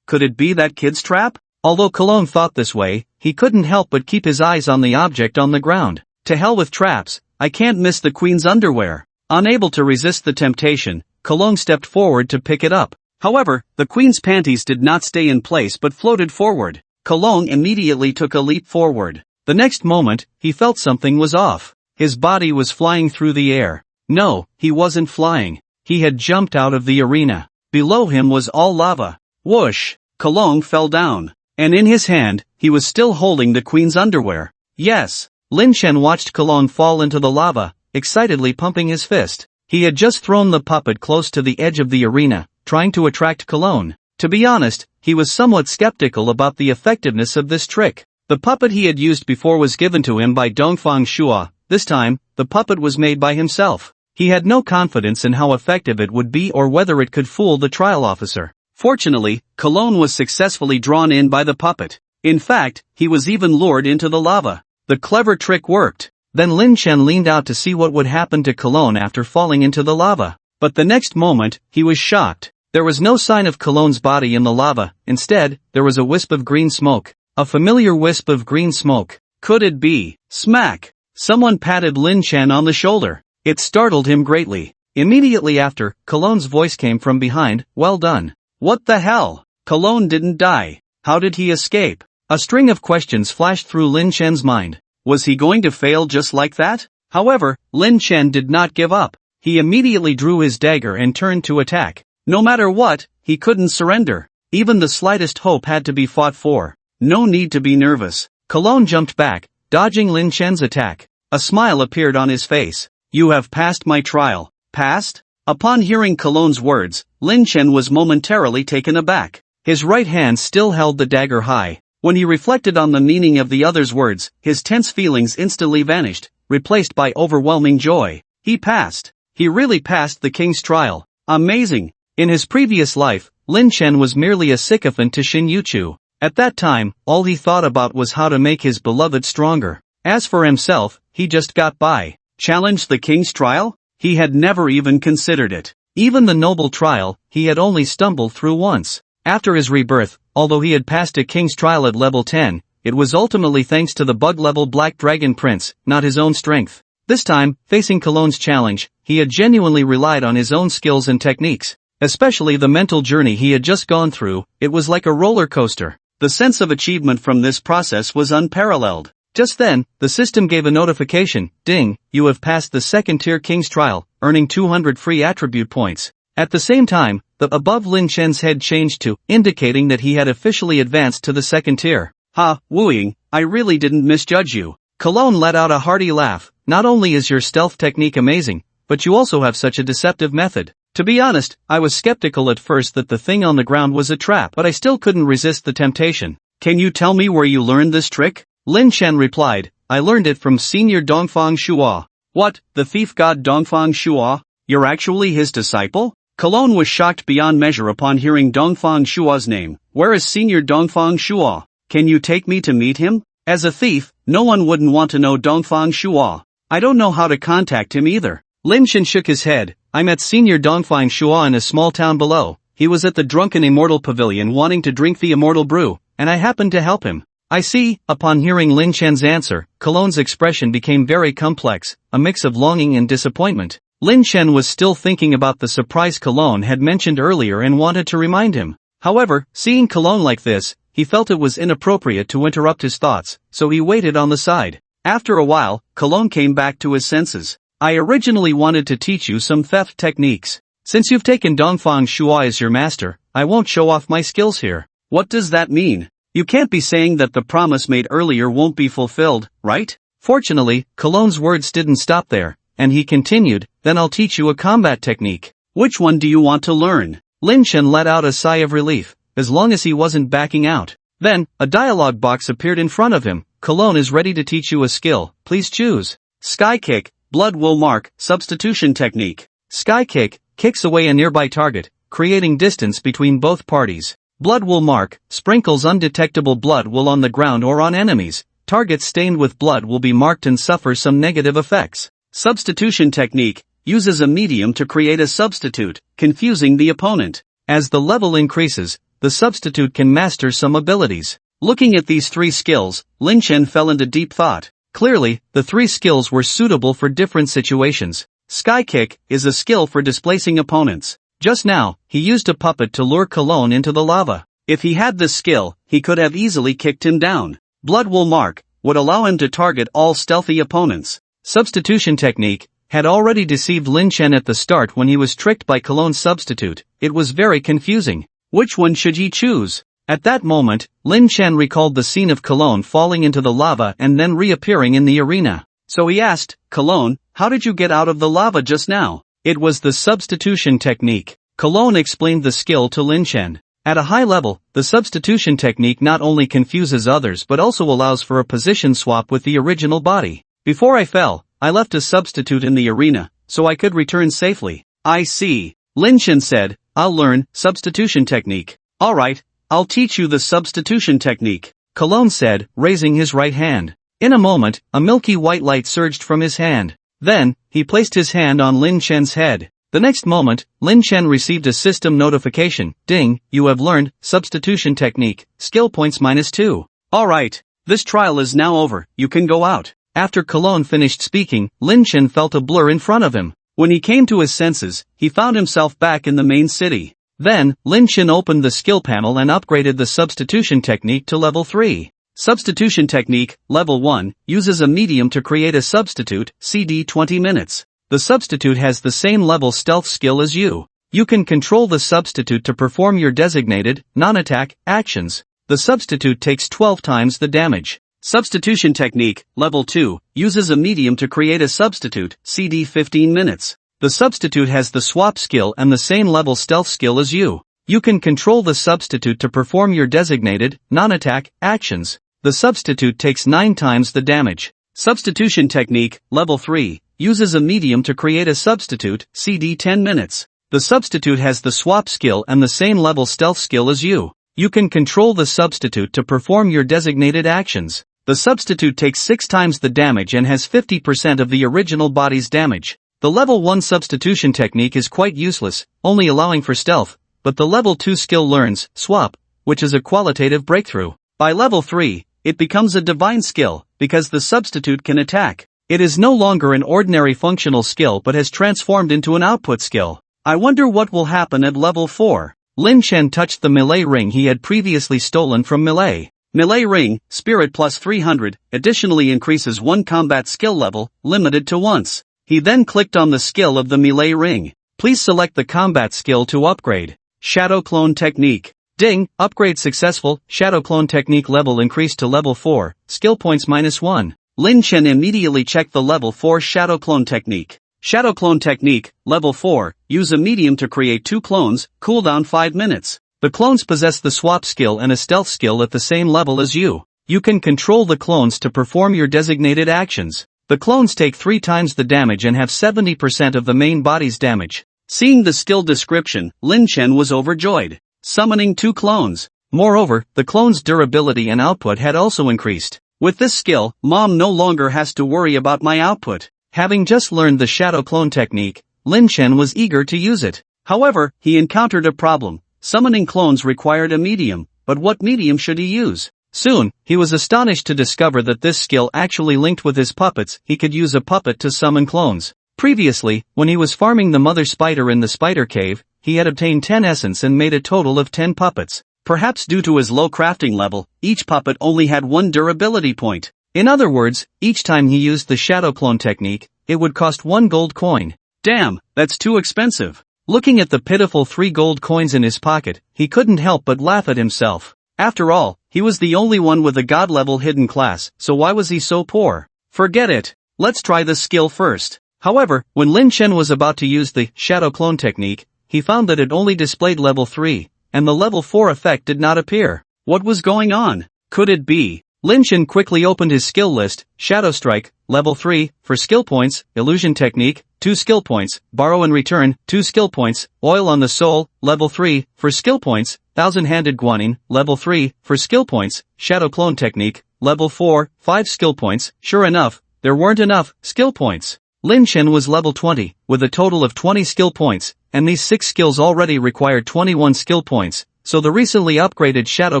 Could it be that kid's trap? Although Cologne thought this way, he couldn't help but keep his eyes on the object on the ground. To hell with traps, I can't miss the Queen's underwear. Unable to resist the temptation, Cologne stepped forward to pick it up. However, the Queen's panties did not stay in place but floated forward. Cologne immediately took a leap forward. The next moment, he felt something was off. His body was flying through the air. No, he wasn't flying. He had jumped out of the arena. Below him was all lava. Whoosh! Cologne fell down. And in his hand, he was still holding the Queen's underwear. Yes! Lin Chen watched Cologne fall into the lava, excitedly pumping his fist. He had just thrown the puppet close to the edge of the arena, trying to attract Cologne. To be honest, he was somewhat skeptical about the effectiveness of this trick. The puppet he had used before was given to him by Dongfang Shua. This time, the puppet was made by himself. He had no confidence in how effective it would be or whether it could fool the trial officer. Fortunately, Cologne was successfully drawn in by the puppet. In fact, he was even lured into the lava. The clever trick worked. Then Lin Chen leaned out to see what would happen to Cologne after falling into the lava. But the next moment, he was shocked. There was no sign of Cologne's body in the lava. Instead, there was a wisp of green smoke. A familiar wisp of green smoke. Could it be? Smack! Someone patted Lin Chen on the shoulder. It startled him greatly. Immediately after, Cologne's voice came from behind. Well done. What the hell? Cologne didn't die. How did he escape? A string of questions flashed through Lin Chen's mind. Was he going to fail just like that? However, Lin Chen did not give up. He immediately drew his dagger and turned to attack. No matter what, he couldn't surrender. Even the slightest hope had to be fought for. No need to be nervous. Cologne jumped back, dodging Lin Chen's attack. A smile appeared on his face. You have passed my trial. Passed? Upon hearing Cologne's words, Lin Chen was momentarily taken aback. His right hand still held the dagger high. When he reflected on the meaning of the other's words, his tense feelings instantly vanished, replaced by overwhelming joy. He passed. He really passed the king's trial. Amazing! In his previous life, Lin Chen was merely a sycophant to Shin Yuchu. At that time, all he thought about was how to make his beloved stronger. As for himself, he just got by. Challenge the king's trial? He had never even considered it. Even the noble trial, he had only stumbled through once. After his rebirth, although he had passed a king's trial at level 10, it was ultimately thanks to the bug-level Black Dragon Prince, not his own strength. This time, facing Cologne's challenge, he had genuinely relied on his own skills and techniques. Especially the mental journey he had just gone through, it was like a roller coaster. The sense of achievement from this process was unparalleled. Just then, the system gave a notification, ding, you have passed the second-tier king's trial, earning 200 free attribute points. At the same time, the above Lin Chen's head changed to, indicating that he had officially advanced to the second tier. Ha, Wu-Ying, I really didn't misjudge you. Cologne let out a hearty laugh. Not only is your stealth technique amazing, but you also have such a deceptive method. To be honest, I was skeptical at first that the thing on the ground was a trap, but I still couldn't resist the temptation. Can you tell me where you learned this trick? Lin Chen replied, I learned it from Senior Dongfang Shuo. What, the thief god Dongfang Shuo? You're actually his disciple? Cologne was shocked beyond measure upon hearing Dongfang Shuo's name. Where is Senior Dongfang Shuo? Can you take me to meet him? As a thief, no one wouldn't want to know Dongfang Shuo. I don't know how to contact him either. Lin Chen shook his head. I met Senior Dongfang Shuo in a small town below. He was at the Drunken Immortal Pavilion wanting to drink the immortal brew, and I happened to help him. I see. Upon hearing Lin Chen's answer, Cologne's expression became very complex, a mix of longing and disappointment. Lin Chen was still thinking about the surprise Cologne had mentioned earlier and wanted to remind him. However, seeing Cologne like this, he felt it was inappropriate to interrupt his thoughts, so he waited on the side. After a while, Cologne came back to his senses. I originally wanted to teach you some theft techniques. Since you've taken Dongfang Shuo as your master, I won't show off my skills here. What does that mean? You can't be saying that the promise made earlier won't be fulfilled, right? Fortunately, Cologne's words didn't stop there, and he continued, then I'll teach you a combat technique. Which one do you want to learn? Lin Chen let out a sigh of relief, as long as he wasn't backing out. Then, a dialogue box appeared in front of him. Cologne is ready to teach you a skill, please choose. Sky Kick, Blood Will Mark, Substitution Technique. Sky Kick, kicks away a nearby target, creating distance between both parties. Blood Will Mark, sprinkles undetectable blood will on the ground or on enemies. Targets stained with blood will be marked and suffer some negative effects. Substitution Technique, uses a medium to create a substitute, confusing the opponent. As the level increases, the substitute can master some abilities. Looking at these three skills, Lin Chen fell into deep thought. Clearly, the three skills were suitable for different situations. Sky Kick is a skill for displacing opponents. Just now, he used a puppet to lure Cologne into the lava. If he had this skill, he could have easily kicked him down. Blood Will Mark would allow him to target all stealthy opponents. Substitution Technique had already deceived Lin Chen at the start when he was tricked by Cologne's substitute. It was very confusing. Which one should he choose? At that moment, Lin Chen recalled the scene of Cologne falling into the lava and then reappearing in the arena. So he asked, Cologne, how did you get out of the lava just now? It was the substitution technique. Cologne explained the skill to Lin Chen. At a high level, the substitution technique not only confuses others but also allows for a position swap with the original body. Before I fell, I left a substitute in the arena, so I could return safely. I see. Lin Chen said, I'll learn substitution technique. Alright, I'll teach you the substitution technique. Cologne said, raising his right hand. In a moment, a milky white light surged from his hand. Then, he placed his hand on Lin Chen's head. The next moment, Lin Chen received a system notification. Ding, you have learned substitution technique, skill points -2. Alright, this trial is now over, you can go out. After Cologne finished speaking, Lin Chen felt a blur in front of him. When he came to his senses, he found himself back in the main city. Then, Lin Chen opened the skill panel and upgraded the substitution technique to level 3. Substitution technique, level 1, uses a medium to create a substitute, CD 20 minutes. The substitute has the same level stealth skill as you. You can control the substitute to perform your designated, non-attack, actions. The substitute takes 12 times the damage. Substitution technique, level 2, uses a medium to create a substitute, CD 15 minutes. The substitute has the swap skill and the same level stealth skill as you. You can control the substitute to perform your designated, non-attack, actions. The substitute takes 9 times the damage. Substitution technique, level 3, uses a medium to create a substitute, CD 10 minutes. The substitute has the swap skill and the same level stealth skill as you. You can control the substitute to perform your designated actions. The substitute takes 6 times the damage and has 50% of the original body's damage. The level 1 substitution technique is quite useless, only allowing for stealth, but the level 2 skill learns, swap, which is a qualitative breakthrough. By level 3, it becomes a divine skill, because the substitute can attack. It is no longer an ordinary functional skill but has transformed into an output skill. I wonder what will happen at level 4. Lin Chen touched the melee ring he had previously stolen from melee. Melee ring, spirit plus 300, additionally increases one combat skill level, limited to once. He then clicked on the skill of the melee ring. Please select the combat skill to upgrade. Shadow clone technique. Ding, upgrade successful, shadow clone technique level increased to level 4, skill points -1. Lin Chen immediately checked the level 4 shadow clone technique. Shadow clone technique, level 4, use a medium to create 2 clones, cooldown 5 minutes. The clones possess the swap skill and a stealth skill at the same level as you. You can control the clones to perform your designated actions. The clones take 3 times the damage and have 70% of the main body's damage. Seeing the skill description, Lin Chen was overjoyed. Summoning 2 clones. Moreover, the clones' durability and output had also increased. With this skill, Mom no longer has to worry about my output. Having just learned the shadow clone technique, Lin Chen was eager to use it. However, he encountered a problem. Summoning clones required a medium, but what medium should he use? Soon, he was astonished to discover that this skill actually linked with his puppets. He could use a puppet to summon clones. Previously, when he was farming the mother spider in the spider cave, he had obtained 10 essence and made a total of 10 puppets. Perhaps due to his low crafting level, each puppet only had 1 durability point. In other words, each time he used the shadow clone technique, it would cost 1 gold coin. Damn, that's too expensive. Looking at the pitiful 3 gold coins in his pocket, he couldn't help but laugh at himself. After all, he was the only one with a god-level hidden class, so why was he so poor? Forget it. Let's try the skill first. However, when Lin Chen was about to use the shadow clone technique, he found that it only displayed level 3, and the level 4 effect did not appear. What was going on? Could it be? Lin Chen quickly opened his skill list, Shadow Strike, level 3, for skill points, Illusion Technique, 2 skill points, Borrow and Return, 2 skill points, Oil on the Soul, level 3, for skill points, Thousand-Handed Guanin, level 3, for skill points, Shadow Clone Technique, level 4, 5 skill points. Sure enough, there weren't enough skill points. Lin Chen was level 20, with a total of 20 skill points, and these 6 skills already required 21 skill points, so the recently upgraded Shadow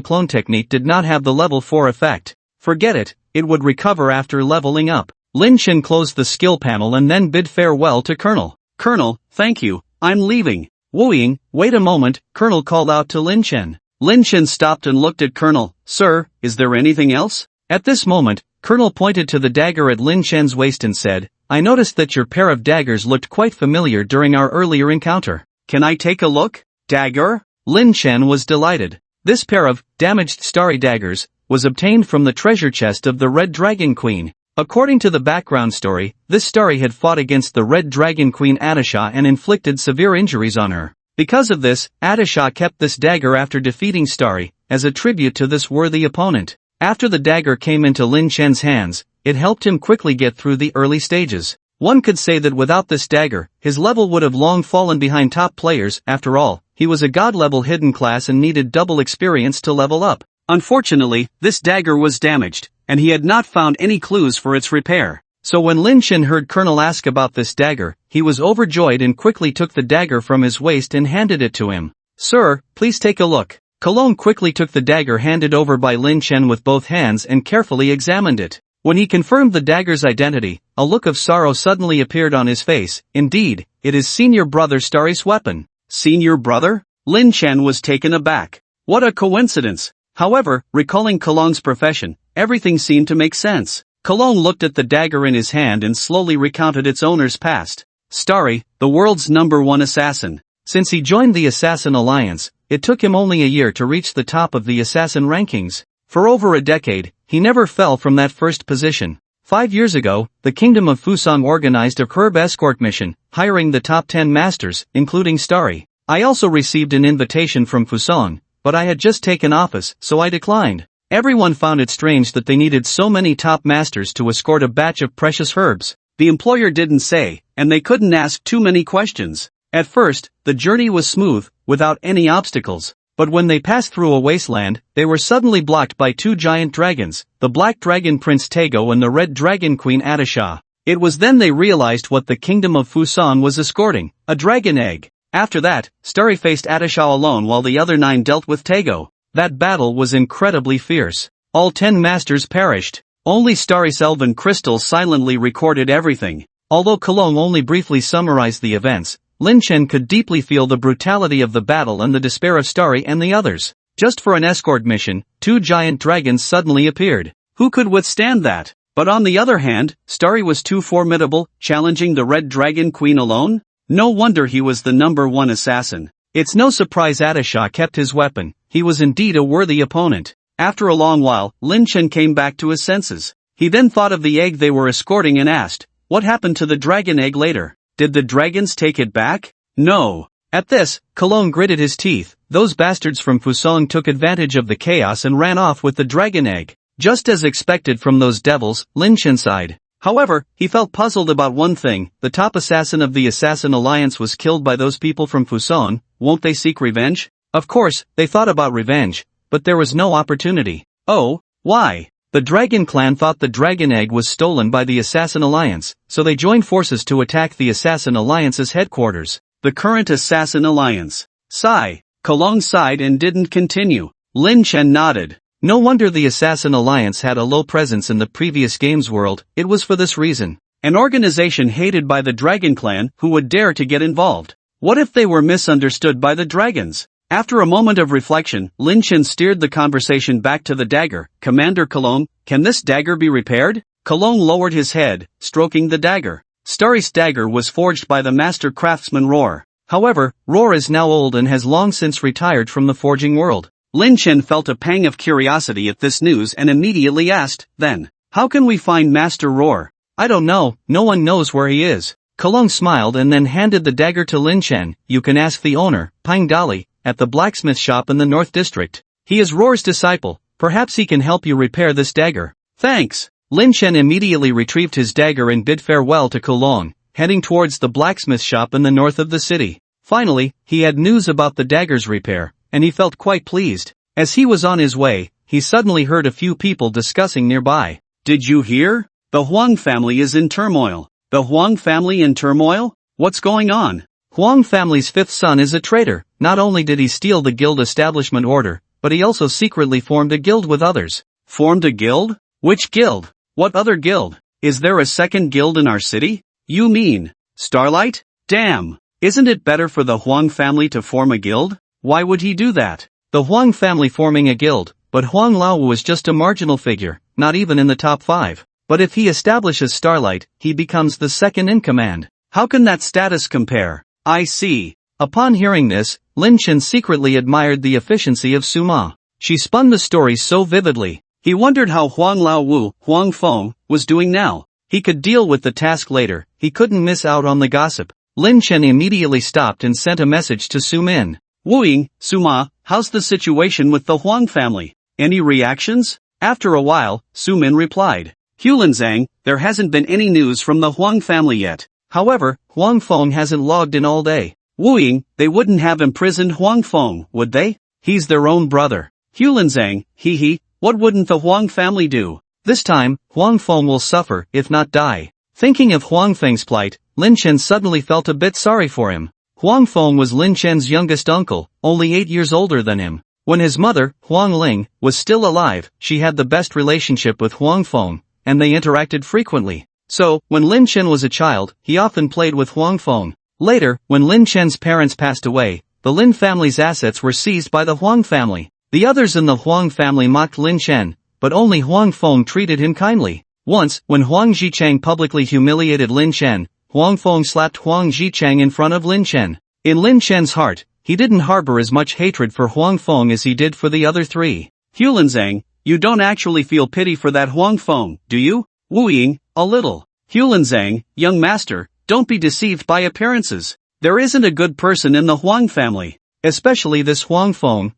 Clone Technique did not have the level 4 effect. Forget it, it would recover after leveling up. Lin Chen closed the skill panel and then bid farewell to Colonel. Colonel, thank you, I'm leaving. Wooing, wait a moment, Colonel called out to Lin Chen. Lin Chen stopped and looked at Colonel. Sir, is there anything else? At this moment, Colonel pointed to the dagger at Lin Chen's waist and said, I noticed that your pair of daggers looked quite familiar during our earlier encounter. Can I take a look? Dagger? Lin Chen was delighted. This pair of damaged starry daggers was obtained from the treasure chest of the Red Dragon Queen. According to the background story, this starry had fought against the Red Dragon Queen Atisha and inflicted severe injuries on her. Because of this, Atisha kept this dagger after defeating Starry, as a tribute to this worthy opponent. After the dagger came into Lin Chen's hands, it helped him quickly get through the early stages. One could say that without this dagger, his level would have long fallen behind top players. After all, he was a god-level hidden class and needed double experience to level up. Unfortunately, this dagger was damaged, and he had not found any clues for its repair. So when Lin Chen heard Colonel ask about this dagger, he was overjoyed and quickly took the dagger from his waist and handed it to him. Sir, please take a look. Cologne quickly took the dagger handed over by Lin Chen with both hands and carefully examined it. When he confirmed the dagger's identity, a look of sorrow suddenly appeared on his face. Indeed, it is senior brother Starry's weapon. Senior brother? Lin Chen was taken aback. What a coincidence! However, recalling Cologne's profession, Everything seemed to make sense. Cologne looked at the dagger in his hand and slowly recounted its owner's past. Starry, the world's #1 assassin. Since he joined the Assassin Alliance, it took him only a year to reach the top of the assassin rankings. For over a decade, he never fell from that first position. 5 years ago, the Kingdom of Fusang organized a curb escort mission, hiring the top 10 masters, including Starry. I also received an invitation from Fusang, but I had just taken office, so I declined. Everyone found it strange that they needed so many top masters to escort a batch of precious herbs. The employer didn't say, and they couldn't ask too many questions. At first, the journey was smooth, without any obstacles. But when they passed through a wasteland, they were suddenly blocked by 2 giant dragons, the Black Dragon Prince Taego and the Red Dragon Queen Atisha. It was then they realized what the Kingdom of Fusang was escorting, a dragon egg. After that, Starry faced Atisha alone while the other 9 dealt with Taego. That battle was incredibly fierce. All 10 masters perished. Only Starry Selvan Crystal silently recorded everything. Although Cologne only briefly summarized the events, Lin Chen could deeply feel the brutality of the battle and the despair of Starry and the others. Just for an escort mission, 2 giant dragons suddenly appeared. Who could withstand that? But on the other hand, Starry was too formidable, challenging the Red Dragon Queen alone? No wonder he was the #1 assassin. It's no surprise Atisha kept his weapon. He was indeed a worthy opponent. After a long while, Lin Chen came back to his senses. He then thought of the egg they were escorting and asked, what happened to the dragon egg later? Did the dragons take it back? No. At this, Cologne gritted his teeth. Those bastards from Fusang took advantage of the chaos and ran off with the dragon egg. Just as expected from those devils, Lin Chen sighed. However, he felt puzzled about one thing. The top assassin of the Assassin Alliance was killed by those people from Fusang. Won't they seek revenge? Of course, they thought about revenge, but there was no opportunity. Oh, why? The Dragon Clan thought the Dragon Egg was stolen by the Assassin Alliance, so they joined forces to attack the Assassin Alliance's headquarters. The current Assassin Alliance. Sigh. Cologne sighed and didn't continue. Lin Chen nodded. No wonder the Assassin Alliance had a low presence in the previous game's world. It was for this reason. An organization hated by the Dragon Clan who would dare to get involved. What if they were misunderstood by the dragons? After a moment of reflection, Lin Chen steered the conversation back to the dagger. Commander Cologne, can this dagger be repaired? Cologne lowered his head, stroking the dagger. Starry's dagger was forged by the master craftsman Roar. However, Roar is now old and has long since retired from the forging world. Lin Chen felt a pang of curiosity at this news and immediately asked, then, how can we find Master Roar? I don't know, no one knows where he is. Cologne smiled and then handed the dagger to Lin Chen. You can ask the owner, Pang Dali, at the blacksmith shop in the North District. He is Roar's disciple. Perhaps he can help you repair this dagger. Thanks. Lin Chen immediately retrieved his dagger and bid farewell to Cologne, heading towards the blacksmith shop in the north of the city. Finally, he had news about the dagger's repair, and he felt quite pleased. As he was on his way, he suddenly heard a few people discussing nearby. Did you hear? The Huang family is in turmoil. The Huang family in turmoil? What's going on? Huang family's 5th son is a traitor. Not only did he steal the guild establishment order, but he also secretly formed a guild with others. Formed a guild? Which guild? What other guild? Is there a second guild in our city? You mean Starlight? Damn! Isn't it better for the Huang family to form a guild? Why would he do that? The Huang family forming a guild, but Huang Lao was just a marginal figure, not even in the top 5. But if he establishes Starlight, he becomes the second in command. How can that status compare? I see. Upon hearing this, Lin Chen secretly admired the efficiency of Suma. She spun the story so vividly. He wondered how Huang Lao Wu, Huang Feng, was doing now. He could deal with the task later. He couldn't miss out on the gossip. Lin Chen immediately stopped and sent a message to Su Min. Wooing, Suma, how's the situation with the Huang family? Any reactions? After a while, Su Min replied. Hulanzang, there hasn't been any news from the Huang family yet. However, Huang Feng hasn't logged in all day. Wooing, they wouldn't have imprisoned Huang Feng, would they? He's their own brother. Hulanzang, hee, what wouldn't the Huang family do? This time, Huang Feng will suffer, if not die. Thinking of Huang Feng's plight, Lin Chen suddenly felt a bit sorry for him. Huang Feng was Lin Chen's youngest uncle, only 8 years older than him. When his mother, Huang Ling, was still alive, she had the best relationship with Huang Feng, and they interacted frequently. So, when Lin Chen was a child, he often played with Huang Feng. Later, when Lin Chen's parents passed away, the Lin family's assets were seized by the Huang family. The others in the Huang family mocked Lin Chen, but only Huang Feng treated him kindly. Once, when Huang Zichang publicly humiliated Lin Chen, Huang Feng slapped Huang Zichang in front of Lin Chen. In Lin Chen's heart, he didn't harbor as much hatred for Huang Feng as he did for the other three. Hulanzang, you don't actually feel pity for that Huang Feng, do you? Wu Ying, a little. Hulanzang, young master, don't be deceived by appearances. There isn't a good person in the Huang family. Especially this Huang Feng,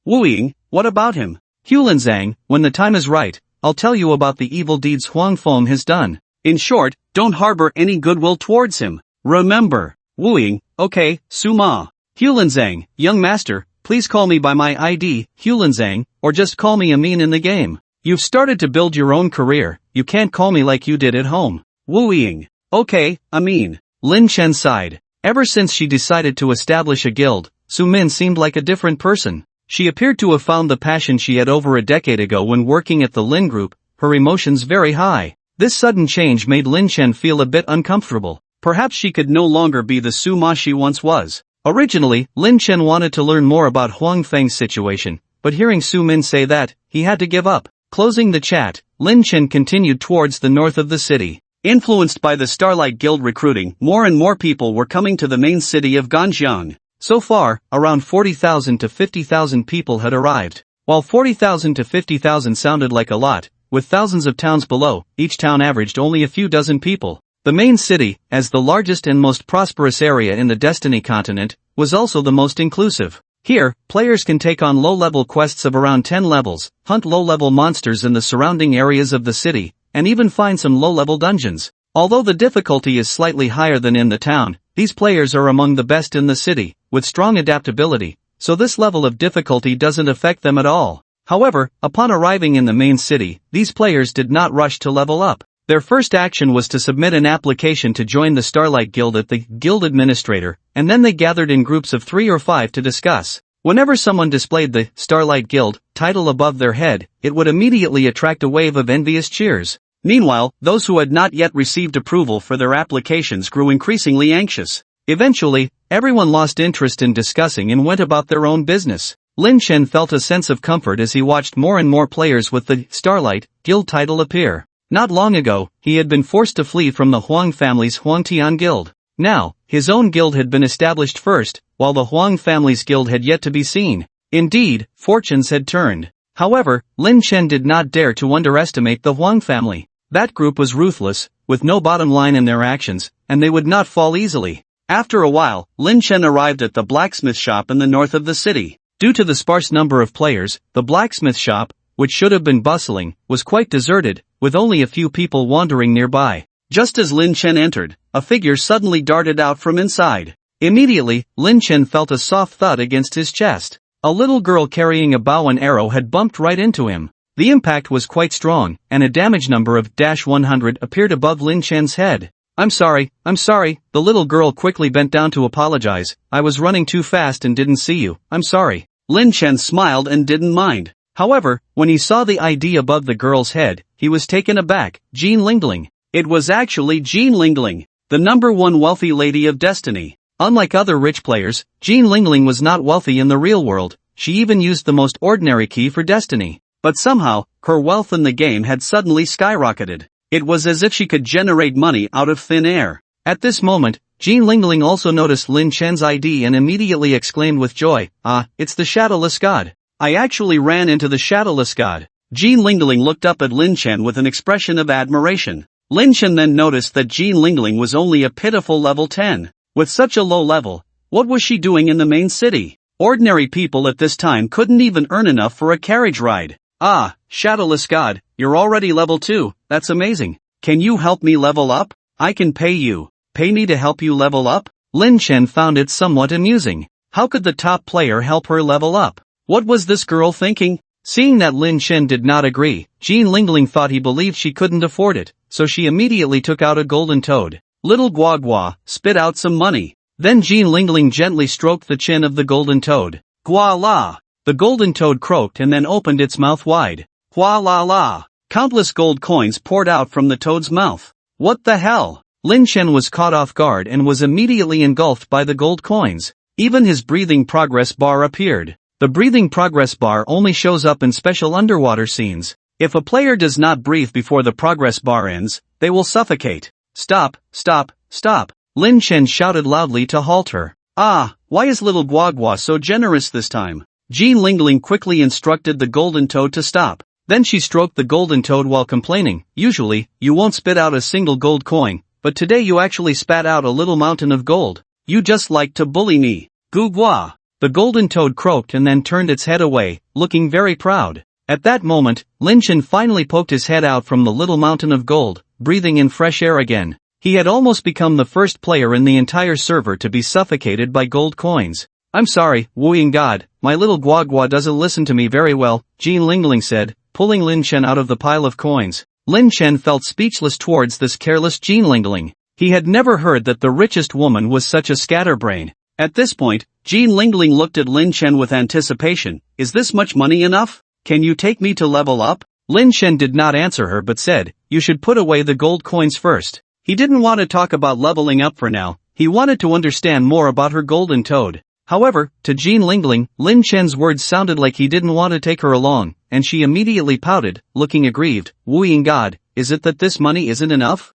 Wu Ying, what about him? Hulanzang, when the time is right, I'll tell you about the evil deeds Huang Feng has done. In short, don't harbor any goodwill towards him. Remember. Wu Ying, okay, Suma. Hulanzang, young master, please call me by my ID, Hulanzang, or just call me Amin in the game. You've started to build your own career, you can't call me like you did at home. Wu Ying. Okay, Amin. Lin Chen sighed. Ever since she decided to establish a guild, Su Min seemed like a different person. She appeared to have found the passion she had over a decade ago when working at the Lin Group, her emotions very high. This sudden change made Lin Chen feel a bit uncomfortable. Perhaps she could no longer be the Su Ma she once was. Originally, Lin Chen wanted to learn more about Huang Feng's situation, but hearing Su Min say that, he had to give up. Closing the chat, Lin Chen continued towards the north of the city. Influenced by the Starlight Guild recruiting, more and more people were coming to the main city of Ganjiang. So far, around 40,000 to 50,000 people had arrived. While 40,000 to 50,000 sounded like a lot, with thousands of towns below, each town averaged only a few dozen people. The main city, as the largest and most prosperous area in the Destiny continent, was also the most inclusive. Here, players can take on low-level quests of around 10 levels, hunt low-level monsters in the surrounding areas of the city, and even find some low-level dungeons. Although the difficulty is slightly higher than in the town, these players are among the best in the city, with strong adaptability, so this level of difficulty doesn't affect them at all. However, upon arriving in the main city, these players did not rush to level up. Their first action was to submit an application to join the Starlight Guild at the Guild Administrator, and then they gathered in groups of 3 or 5 to discuss. Whenever someone displayed the Starlight Guild title above their head, it would immediately attract a wave of envious cheers. Meanwhile, those who had not yet received approval for their applications grew increasingly anxious. Eventually, everyone lost interest in discussing and went about their own business. Lin Chen felt a sense of comfort as he watched more and more players with the Starlight Guild title appear. Not long ago, he had been forced to flee from the Huang family's Huangtian Guild. Now, his own guild had been established first, while the Huang family's guild had yet to be seen. Indeed, fortunes had turned. However, Lin Chen did not dare to underestimate the Huang family. That group was ruthless, with no bottom line in their actions, and they would not fall easily. After a while, Lin Chen arrived at the blacksmith shop in the north of the city. Due to the sparse number of players, the blacksmith shop, which should have been bustling, was quite deserted, with only a few people wandering nearby. Just as Lin Chen entered, a figure suddenly darted out from inside. Immediately, Lin Chen felt a soft thud against his chest. A little girl carrying a bow and arrow had bumped right into him. The impact was quite strong, and a damage number of -100 appeared above Lin Chen's head. I'm sorry, the little girl quickly bent down to apologize. I was running too fast and didn't see you, I'm sorry. Lin Chen smiled and didn't mind. However, when he saw the ID above the girl's head, he was taken aback. Jean Lingling. It was actually Jean Lingling, the #1 wealthy lady of Destiny. Unlike other rich players, Jean Lingling was not wealthy in the real world. She even used the most ordinary key for Destiny. But somehow, her wealth in the game had suddenly skyrocketed. It was as if she could generate money out of thin air. At this moment, Jean Lingling also noticed Lin Chen's ID and immediately exclaimed with joy, "Ah, it's the Shadowless God. I actually ran into the Shadowless God." Jean Lingling looked up at Lin Chen with an expression of admiration. Lin Chen then noticed that Jean Lingling was only a pitiful level 10. With such a low level, what was she doing in the main city? Ordinary people at this time couldn't even earn enough for a carriage ride. Ah, Shadowless God, you're already level 2, that's amazing. Can you help me level up? I can pay you. Pay me to help you level up? Lin Chen found it somewhat amusing. How could the top player help her level up? What was this girl thinking? Seeing that Lin Chen did not agree, Jean Lingling thought he believed she couldn't afford it, so she immediately took out a golden toad. Little Gua Gua, spit out some money. Then Jean Lingling gently stroked the chin of the golden toad. Gua la! The golden toad croaked and then opened its mouth wide. Hua la la! Countless gold coins poured out from the toad's mouth. What the hell? Lin Chen was caught off guard and was immediately engulfed by the gold coins. Even his breathing progress bar appeared. The breathing progress bar only shows up in special underwater scenes. If a player does not breathe before the progress bar ends, they will suffocate. Stop, stop, stop. Lin Chen shouted loudly to halt her. Ah, why is little Guagua so generous this time? Jean Lingling quickly instructed the golden toad to stop. Then she stroked the golden toad while complaining. Usually, you won't spit out a single gold coin, but today you actually spat out a little mountain of gold. You just like to bully me. Guagua. The golden toad croaked and then turned its head away, looking very proud. At that moment, Lin Chen finally poked his head out from the little mountain of gold, breathing in fresh air again. He had almost become the first player in the entire server to be suffocated by gold coins. I'm sorry, Wooing God, my little Guagua doesn't listen to me very well, Jean Lingling said, pulling Lin Chen out of the pile of coins. Lin Chen felt speechless towards this careless Jean Lingling. He had never heard that the richest woman was such a scatterbrain. At this point, Jean Lingling looked at Lin Chen with anticipation. Is this much money enough? Can you take me to level up? Lin Chen did not answer her but said, you should put away the gold coins first. He didn't want to talk about leveling up for now, he wanted to understand more about her golden toad. However, to Jean Lingling, Lin Chen's words sounded like he didn't want to take her along, and she immediately pouted, looking aggrieved. Wooing God, is it that this money isn't enough?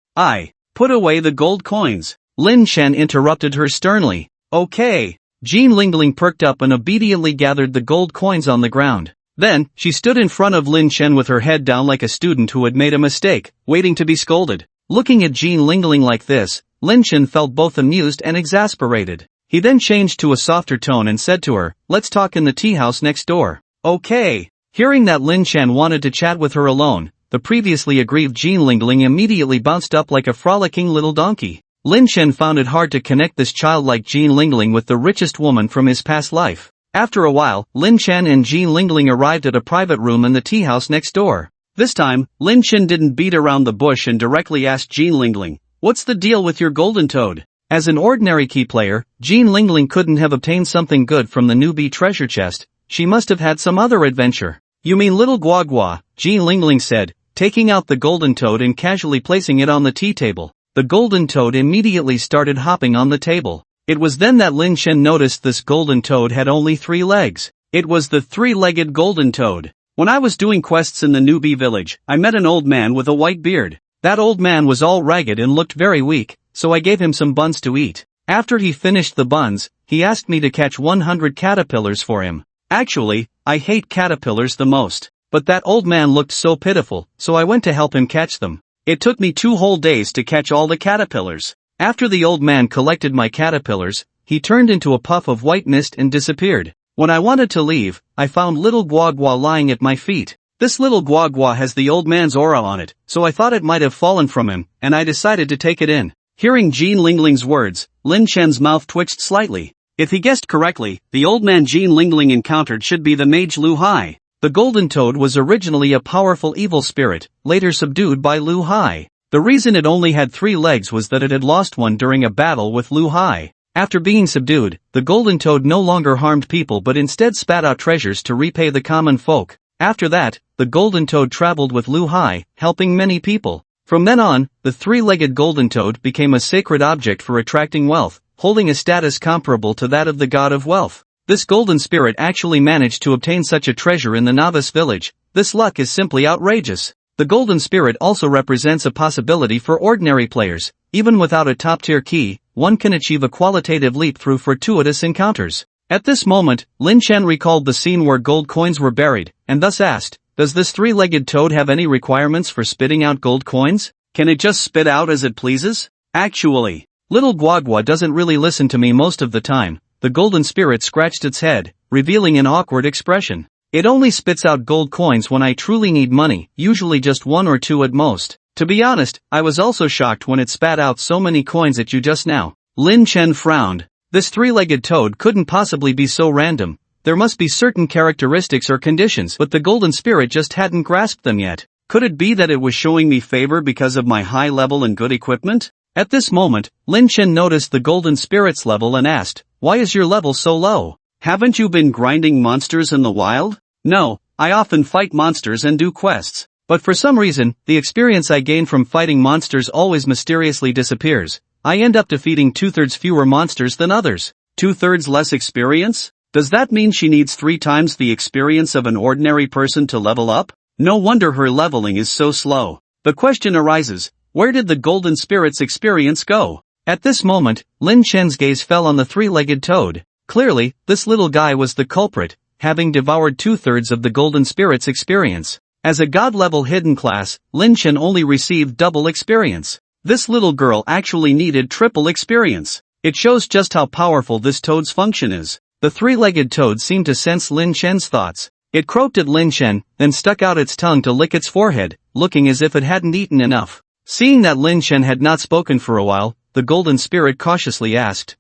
Put away the gold coins. Lin Chen interrupted her sternly. Okay. Jean Lingling perked up and obediently gathered the gold coins on the ground. Then, she stood in front of Lin Chen with her head down like a student who had made a mistake, waiting to be scolded. Looking at Jean Lingling like this, Lin Chen felt both amused and exasperated. He then changed to a softer tone and said to her, let's talk in the tea house next door. Okay. Hearing that Lin Chen wanted to chat with her alone, the previously aggrieved Jean Lingling immediately bounced up like a frolicking little donkey. Lin Chen found it hard to connect this childlike Jean Lingling with the richest woman from his past life. After a while, Lin Chen and Jean Lingling arrived at a private room in the tea house next door. This time, Lin Chen didn't beat around the bush and directly asked Jean Lingling, what's the deal with your golden toad? As an ordinary key player, Jean Lingling couldn't have obtained something good from the newbie treasure chest. She must have had some other adventure. You mean little Guagua, Jean Lingling said, taking out the golden toad and casually placing it on the tea table. The golden toad immediately started hopping on the table. It was then that Lin Chen noticed this golden toad had only 3 legs. It was the 3-legged golden toad. When I was doing quests in the newbie village, I met an old man with a white beard. That old man was all ragged and looked very weak, so I gave him some buns to eat. After he finished the buns, he asked me to catch 100 caterpillars for him. Actually, I hate caterpillars the most. But that old man looked so pitiful, so I went to help him catch them. It took me 2 whole days to catch all the caterpillars. After the old man collected my caterpillars, he turned into a puff of white mist and disappeared. When I wanted to leave, I found little Guagua lying at my feet. This little Guagua has the old man's aura on it, so I thought it might have fallen from him, and I decided to take it in. Hearing Jean Lingling's words, Lin Chen's mouth twitched slightly. If he guessed correctly, the old man Jean Lingling encountered should be the mage Lu Hai. The golden toad was originally a powerful evil spirit, later subdued by Lu Hai. The reason it only had 3 legs was that it had lost one during a battle with Lu Hai. After being subdued, the golden toad no longer harmed people but instead spat out treasures to repay the common folk. After that, the golden toad traveled with Lu Hai, helping many people. From then on, the 3-legged golden toad became a sacred object for attracting wealth, holding a status comparable to that of the god of wealth. This golden spirit actually managed to obtain such a treasure in the novice village. This luck is simply outrageous. The golden spirit also represents a possibility for ordinary players. Even without a top-tier key, one can achieve a qualitative leap through fortuitous encounters. At this moment, Lin Chen recalled the scene where gold coins were buried, and thus asked, does this 3-legged toad have any requirements for spitting out gold coins? Can it just spit out as it pleases? Actually, little Guagua doesn't really listen to me most of the time. The golden spirit scratched its head, revealing an awkward expression. It only spits out gold coins when I truly need money, usually just 1 or 2 at most. To be honest, I was also shocked when it spat out so many coins at you just now. Lin Chen frowned. This 3-legged toad couldn't possibly be so random. There must be certain characteristics or conditions, but the golden spirit just hadn't grasped them yet. Could it be that it was showing me favor because of my high level and good equipment? At this moment, Lin Chen noticed the golden spirit's level and asked, why is your level so low? Haven't you been grinding monsters in the wild? No, I often fight monsters and do quests. But for some reason, the experience I gain from fighting monsters always mysteriously disappears. I end up defeating 2/3 fewer monsters than others. 2/3 less experience? Does that mean she needs 3 times the experience of an ordinary person to level up? No wonder her leveling is so slow. The question arises, where did the golden spirit's experience go? At this moment, Lin Chen's gaze fell on the three-legged toad. Clearly, this little guy was the culprit, having devoured 2/3 of the golden spirit's experience. As a god-level hidden class, Lin Chen only received double experience. This little girl actually needed triple experience. It shows just how powerful this toad's function is. The three-legged toad seemed to sense Lin Chen's thoughts. It croaked at Lin Chen, then stuck out its tongue to lick its forehead, looking as if it hadn't eaten enough. Seeing that Lin Chen had not spoken for a while, the golden spirit cautiously asked,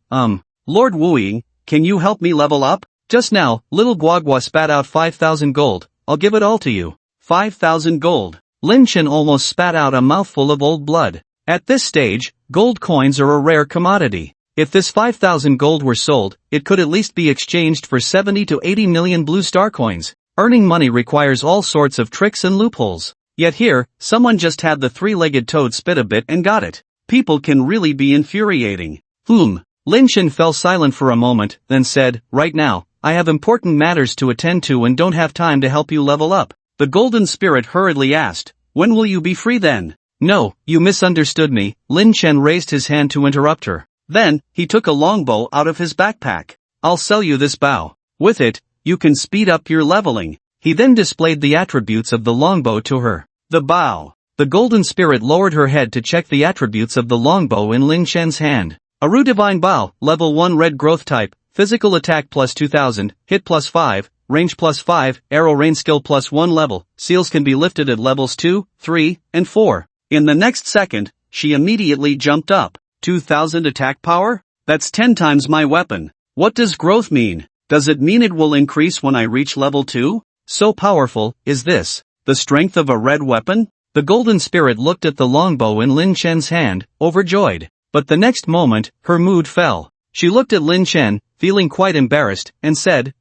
Lord Wu, can you help me level up? Just now, little Guagua spat out 5,000 gold, I'll give it all to you. 5,000 gold. Lin Chen almost spat out a mouthful of old blood. At this stage, gold coins are a rare commodity. If this 5,000 gold were sold, it could at least be exchanged for 70 to 80 million blue star coins. Earning money requires all sorts of tricks and loopholes. Yet here, someone just had the three-legged toad spit a bit and got it. People can really be infuriating. Lin Chen fell silent for a moment, then said, right now, I have important matters to attend to and don't have time to help you level up. The golden spirit hurriedly asked, when will you be free then? No, you misunderstood me. Lin Chen raised his hand to interrupt her. Then, he took a longbow out of his backpack. I'll sell you this bow. With it, you can speed up your leveling. He then displayed the attributes of the longbow to her. The bow. The golden spirit lowered her head to check the attributes of the longbow in Lin Chen's hand. Aru Divine Bow, level 1 red growth type, physical attack plus 2000, hit plus 5, range plus 5, arrow range skill plus 1 level. Seals can be lifted at levels 2, 3, and 4. In the next second, she immediately jumped up. 2000 attack power? That's 10 times my weapon. What does growth mean? Does it mean it will increase when I reach level 2? So powerful, is this the strength of a red weapon? The golden spirit looked at the longbow in Lin Chen's hand, overjoyed. But the next moment, her mood fell. She looked at Lin Chen, feeling quite embarrassed, and said,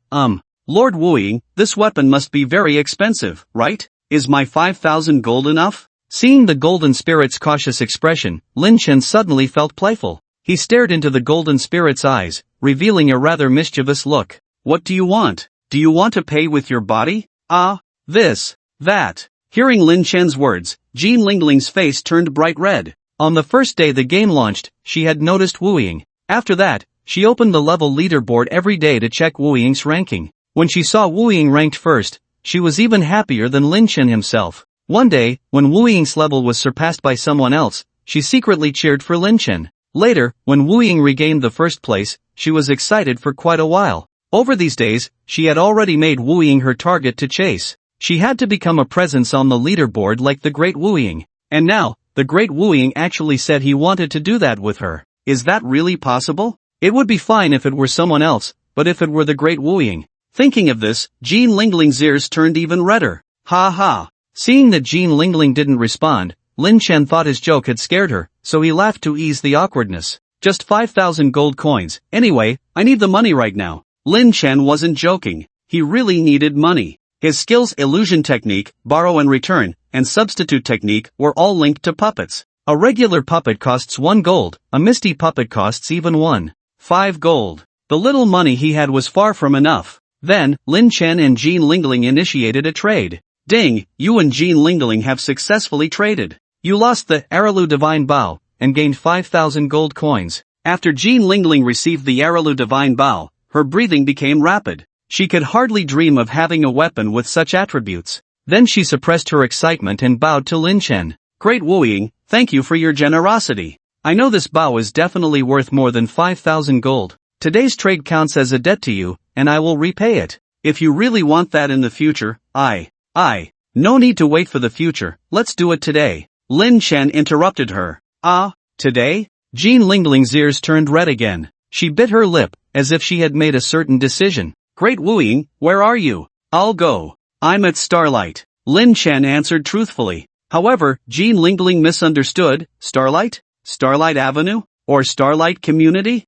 Lord Wu, this weapon must be very expensive, right? Is my 5,000 gold enough? Seeing the golden spirit's cautious expression, Lin Chen suddenly felt playful. He stared into the golden spirit's eyes, revealing a rather mischievous look. What do you want? Do you want to pay with your body? This, that. Hearing Lin Chen's words, Jean Lingling's face turned bright red. On the first day the game launched, she had noticed Wu Ying. After that, she opened the level leaderboard every day to check Wu Ying's ranking. When she saw Wu Ying ranked first, she was even happier than Lin Chen himself. One day, when Wu Ying's level was surpassed by someone else, she secretly cheered for Lin Chen. Later, when Wu Ying regained the first place, she was excited for quite a while. Over these days, she had already made Wu Ying her target to chase. She had to become a presence on the leaderboard like the great Wu Ying. And now, the great Wu Ying actually said he wanted to do that with her. Is that really possible? It would be fine if it were someone else, but if it were the great Wu Ying. Thinking of this, Jean Lingling's ears turned even redder. Ha ha. Seeing that Jean Lingling didn't respond, Lin Chen thought his joke had scared her, so he laughed to ease the awkwardness. Just 5,000 gold coins. Anyway, I need the money right now. Lin Chen wasn't joking. He really needed money. His skills illusion technique, borrow and return, and substitute technique were all linked to puppets. A regular puppet costs 1 gold, a misty puppet costs even 5 gold. The little money he had was far from enough. Then, Lin Chen and Jean Lingling initiated a trade. Ding, you and Jean Lingling have successfully traded. You lost the Aralu Divine Bow, and gained 5,000 gold coins. After Jean Lingling received the Aralu Divine Bow, her breathing became rapid. She could hardly dream of having a weapon with such attributes. Then she suppressed her excitement and bowed to Lin Chen. Great Wu Ying, thank you for your generosity. I know this bow is definitely worth more than 5,000 gold. Today's trade counts as a debt to you, and I will repay it. If you really want that in the future, no need to wait for the future, let's do it today. Lin Chen interrupted her. Today? Jean Lingling's ears turned red again. She bit her lip, as if she had made a certain decision. Great Wu Ying, where are you? I'll go. I'm at Starlight. Lin Chen answered truthfully. However, Jean Lingling misunderstood. Starlight? Starlight Avenue? Or Starlight Community?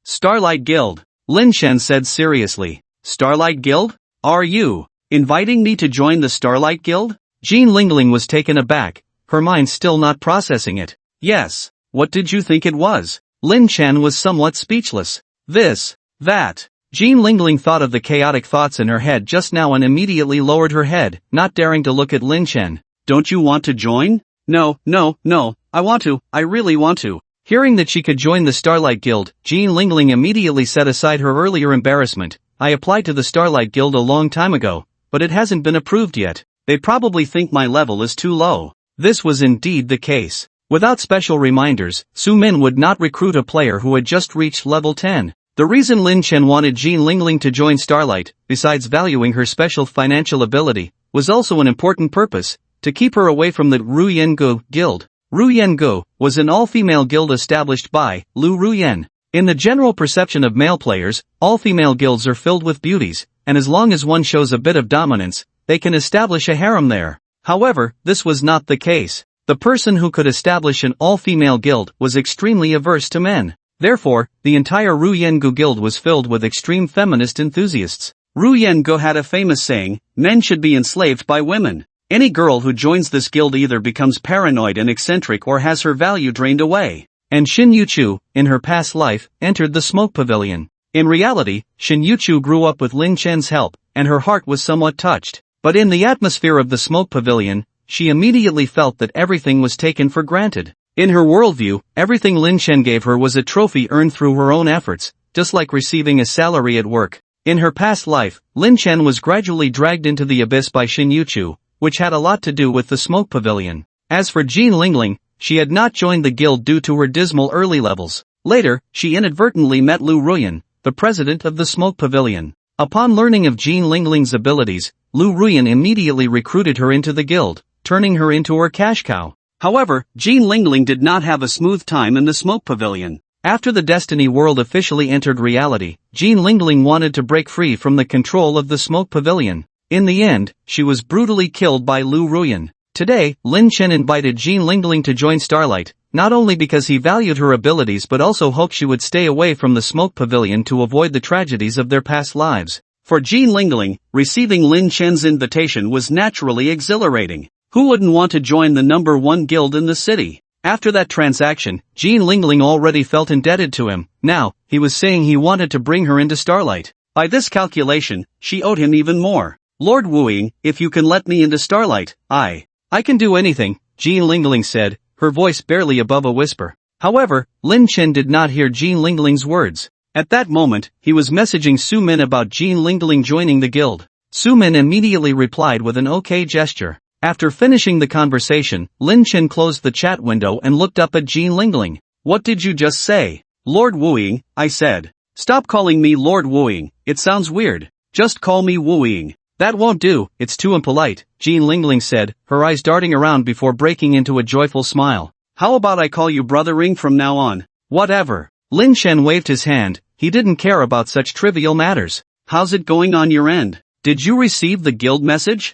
Starlight Guild. Lin Chen said seriously. Starlight Guild? Are you inviting me to join the Starlight Guild? Jean Lingling was taken aback, her mind still not processing it. Yes. What did you think it was? Lin Chen was somewhat speechless. This, that. Jean Lingling thought of the chaotic thoughts in her head just now and immediately lowered her head, not daring to look at Lin Chen. Don't you want to join? No, I want to, I really want to. Hearing that she could join the Starlight Guild, Jean Lingling immediately set aside her earlier embarrassment. I applied to the Starlight Guild a long time ago, but it hasn't been approved yet. They probably think my level is too low. This was indeed the case. Without special reminders, Su Min would not recruit a player who had just reached level 10. The reason Lin Chen wanted Jean Lingling to join Starlight, besides valuing her special financial ability, was also an important purpose, to keep her away from the Ruyengu Guild. Ruyengu was an all-female guild established by Lu Ruyen. In the general perception of male players, all female guilds are filled with beauties, and as long as one shows a bit of dominance, they can establish a harem there. However, this was not the case. The person who could establish an all-female guild was extremely averse to men. Therefore, the entire Ruyengu Guild was filled with extreme feminist enthusiasts. Ruyengu had a famous saying, men should be enslaved by women. Any girl who joins this guild either becomes paranoid and eccentric or has her value drained away. And Xin Yuchu, in her past life, entered the smoke pavilion. In reality, Xin Yuchu grew up with Lin Chen's help, and her heart was somewhat touched. But in the atmosphere of the smoke pavilion, she immediately felt that everything was taken for granted. In her worldview, everything Lin Chen gave her was a trophy earned through her own efforts, just like receiving a salary at work. In her past life, Lin Chen was gradually dragged into the abyss by Xin Yuchu, which had a lot to do with the smoke pavilion. As for Jean Lingling, she had not joined the guild due to her dismal early levels. Later, she inadvertently met Lu Ruyen, the president of the smoke pavilion. Upon learning of Jean Lingling's abilities, Lu Ruyen immediately recruited her into the guild, turning her into her cash cow. However, Jean Lingling did not have a smooth time in the smoke pavilion. After the Destiny world officially entered reality, Jean Lingling wanted to break free from the control of the smoke pavilion. In the end, she was brutally killed by Lu Ruyen. Today, Lin Chen invited Jean Lingling to join Starlight, not only because he valued her abilities but also hoped she would stay away from the smoke pavilion to avoid the tragedies of their past lives. For Jean Lingling, receiving Lin Chen's invitation was naturally exhilarating. Who wouldn't want to join the #1 guild in the city? After that transaction, Jean Lingling already felt indebted to him. Now, he was saying he wanted to bring her into Starlight. By this calculation, she owed him even more. Lord Wooing, if you can let me into Starlight, I can do anything, Jean Lingling said, her voice barely above a whisper. However, Lin Chen did not hear Jean Lingling's words. At that moment, he was messaging Su Min about Jean Lingling joining the guild. Su Min immediately replied with an okay gesture. After finishing the conversation, Lin Chen closed the chat window and looked up at Jean Lingling. What did you just say? Lord Wooing, I said. Stop calling me Lord Wooing, it sounds weird. Just call me Wooing. That won't do, it's too impolite, Jean Lingling said, her eyes darting around before breaking into a joyful smile. How about I call you Brothering from now on? Whatever. Lin Chen waved his hand, he didn't care about such trivial matters. How's it going on your end? Did you receive the guild message?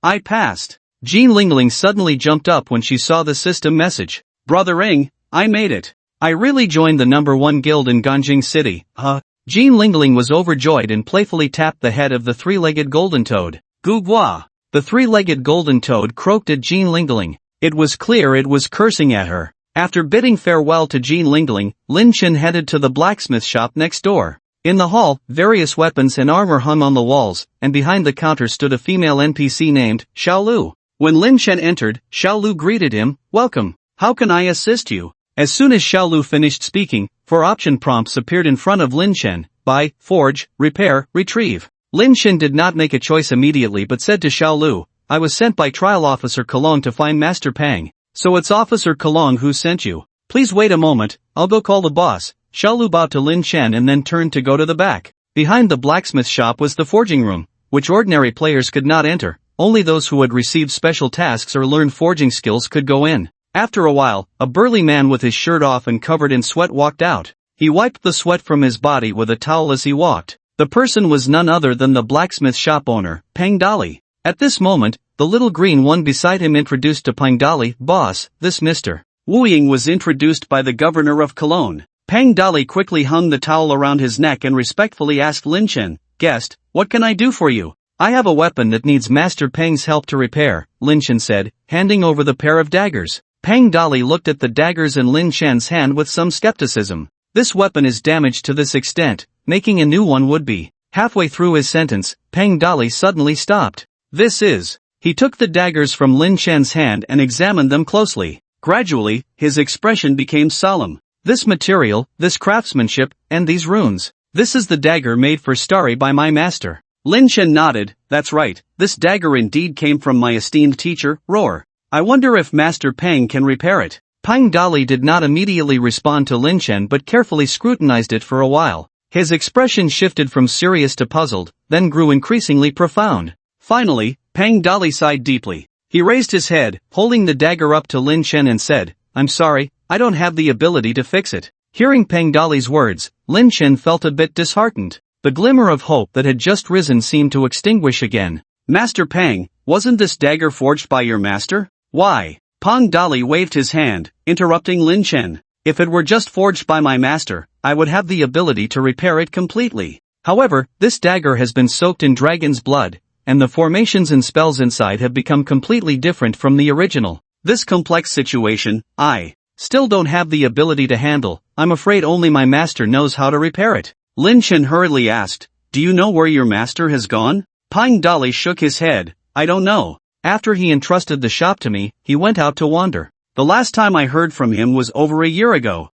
I passed. Jean Lingling suddenly jumped up when she saw the system message. Brothering, I made it. I really joined the #1 guild in Ganjing City, huh? Jean Lingling was overjoyed and playfully tapped the head of the three-legged golden toad. Gugwa! The three-legged golden toad croaked at Jean Lingling. It was clear it was cursing at her. After bidding farewell to Jean Lingling, Lin Chen headed to the blacksmith shop next door. In the hall, various weapons and armor hung on the walls, and behind the counter stood a female NPC named Xiaolu. When Lin Chen entered, Xiaolu greeted him, "Welcome. How can I assist you?" As soon as Xiaolu finished speaking, 4 option prompts appeared in front of Lin Chen: buy, forge, repair, retrieve. Lin Chen did not make a choice immediately but said to Xiaolu, "I was sent by Trial Officer Kalong to find Master Pang. So it's Officer Kalong who sent you. Please wait a moment, I'll go call the boss." Xiaolu bowed to Lin Chen and then turned to go to the back. Behind the blacksmith shop was the forging room, which ordinary players could not enter. Only those who had received special tasks or learned forging skills could go in. After a while, a burly man with his shirt off and covered in sweat walked out. He wiped the sweat from his body with a towel as he walked. The person was none other than the blacksmith shop owner, Peng Dali. At this moment, the little green one beside him introduced to Peng Dali, "Boss, this Mr. Wooing was introduced by the governor of Cologne." Peng Dali quickly hung the towel around his neck and respectfully asked Lin Chen, "Guest, what can I do for you?" "I have a weapon that needs Master Peng's help to repair," Lin Chen said, handing over the pair of daggers. Peng Dali looked at the daggers in Lin Chen's hand with some skepticism. "This weapon is damaged to this extent, making a new one would be. Halfway through his sentence, Peng Dali suddenly stopped. This is. He took the daggers from Lin Chen's hand and examined them closely. Gradually, his expression became solemn. This material, this craftsmanship, and these runes. This is the dagger made for Starry by my master. Lin Chen nodded. That's right, this dagger indeed came from my esteemed teacher, Roar. I wonder if Master Peng can repair it. Peng Dali did not immediately respond to Lin Chen but carefully scrutinized it for a while. His expression shifted from serious to puzzled, then grew increasingly profound. Finally, Peng Dali sighed deeply. He raised his head, holding the dagger up to Lin Chen and said, I'm sorry, I don't have the ability to fix it. Hearing Peng Dali's words, Lin Chen felt a bit disheartened. The glimmer of hope that had just risen seemed to extinguish again. Master Peng, wasn't this dagger forged by your master? Why? Peng Dali waved his hand, interrupting Lin Chen. If it were just forged by my master, I would have the ability to repair it completely. However, this dagger has been soaked in dragon's blood, and the formations and spells inside have become completely different from the original. This complex situation, I still don't have the ability to handle. I'm afraid only my master knows how to repair it. Lin Chen hurriedly asked, do you know where your master has gone? Peng Dali shook his head, I don't know. After he entrusted the shop to me, he went out to wander. The last time I heard from him was over a year ago.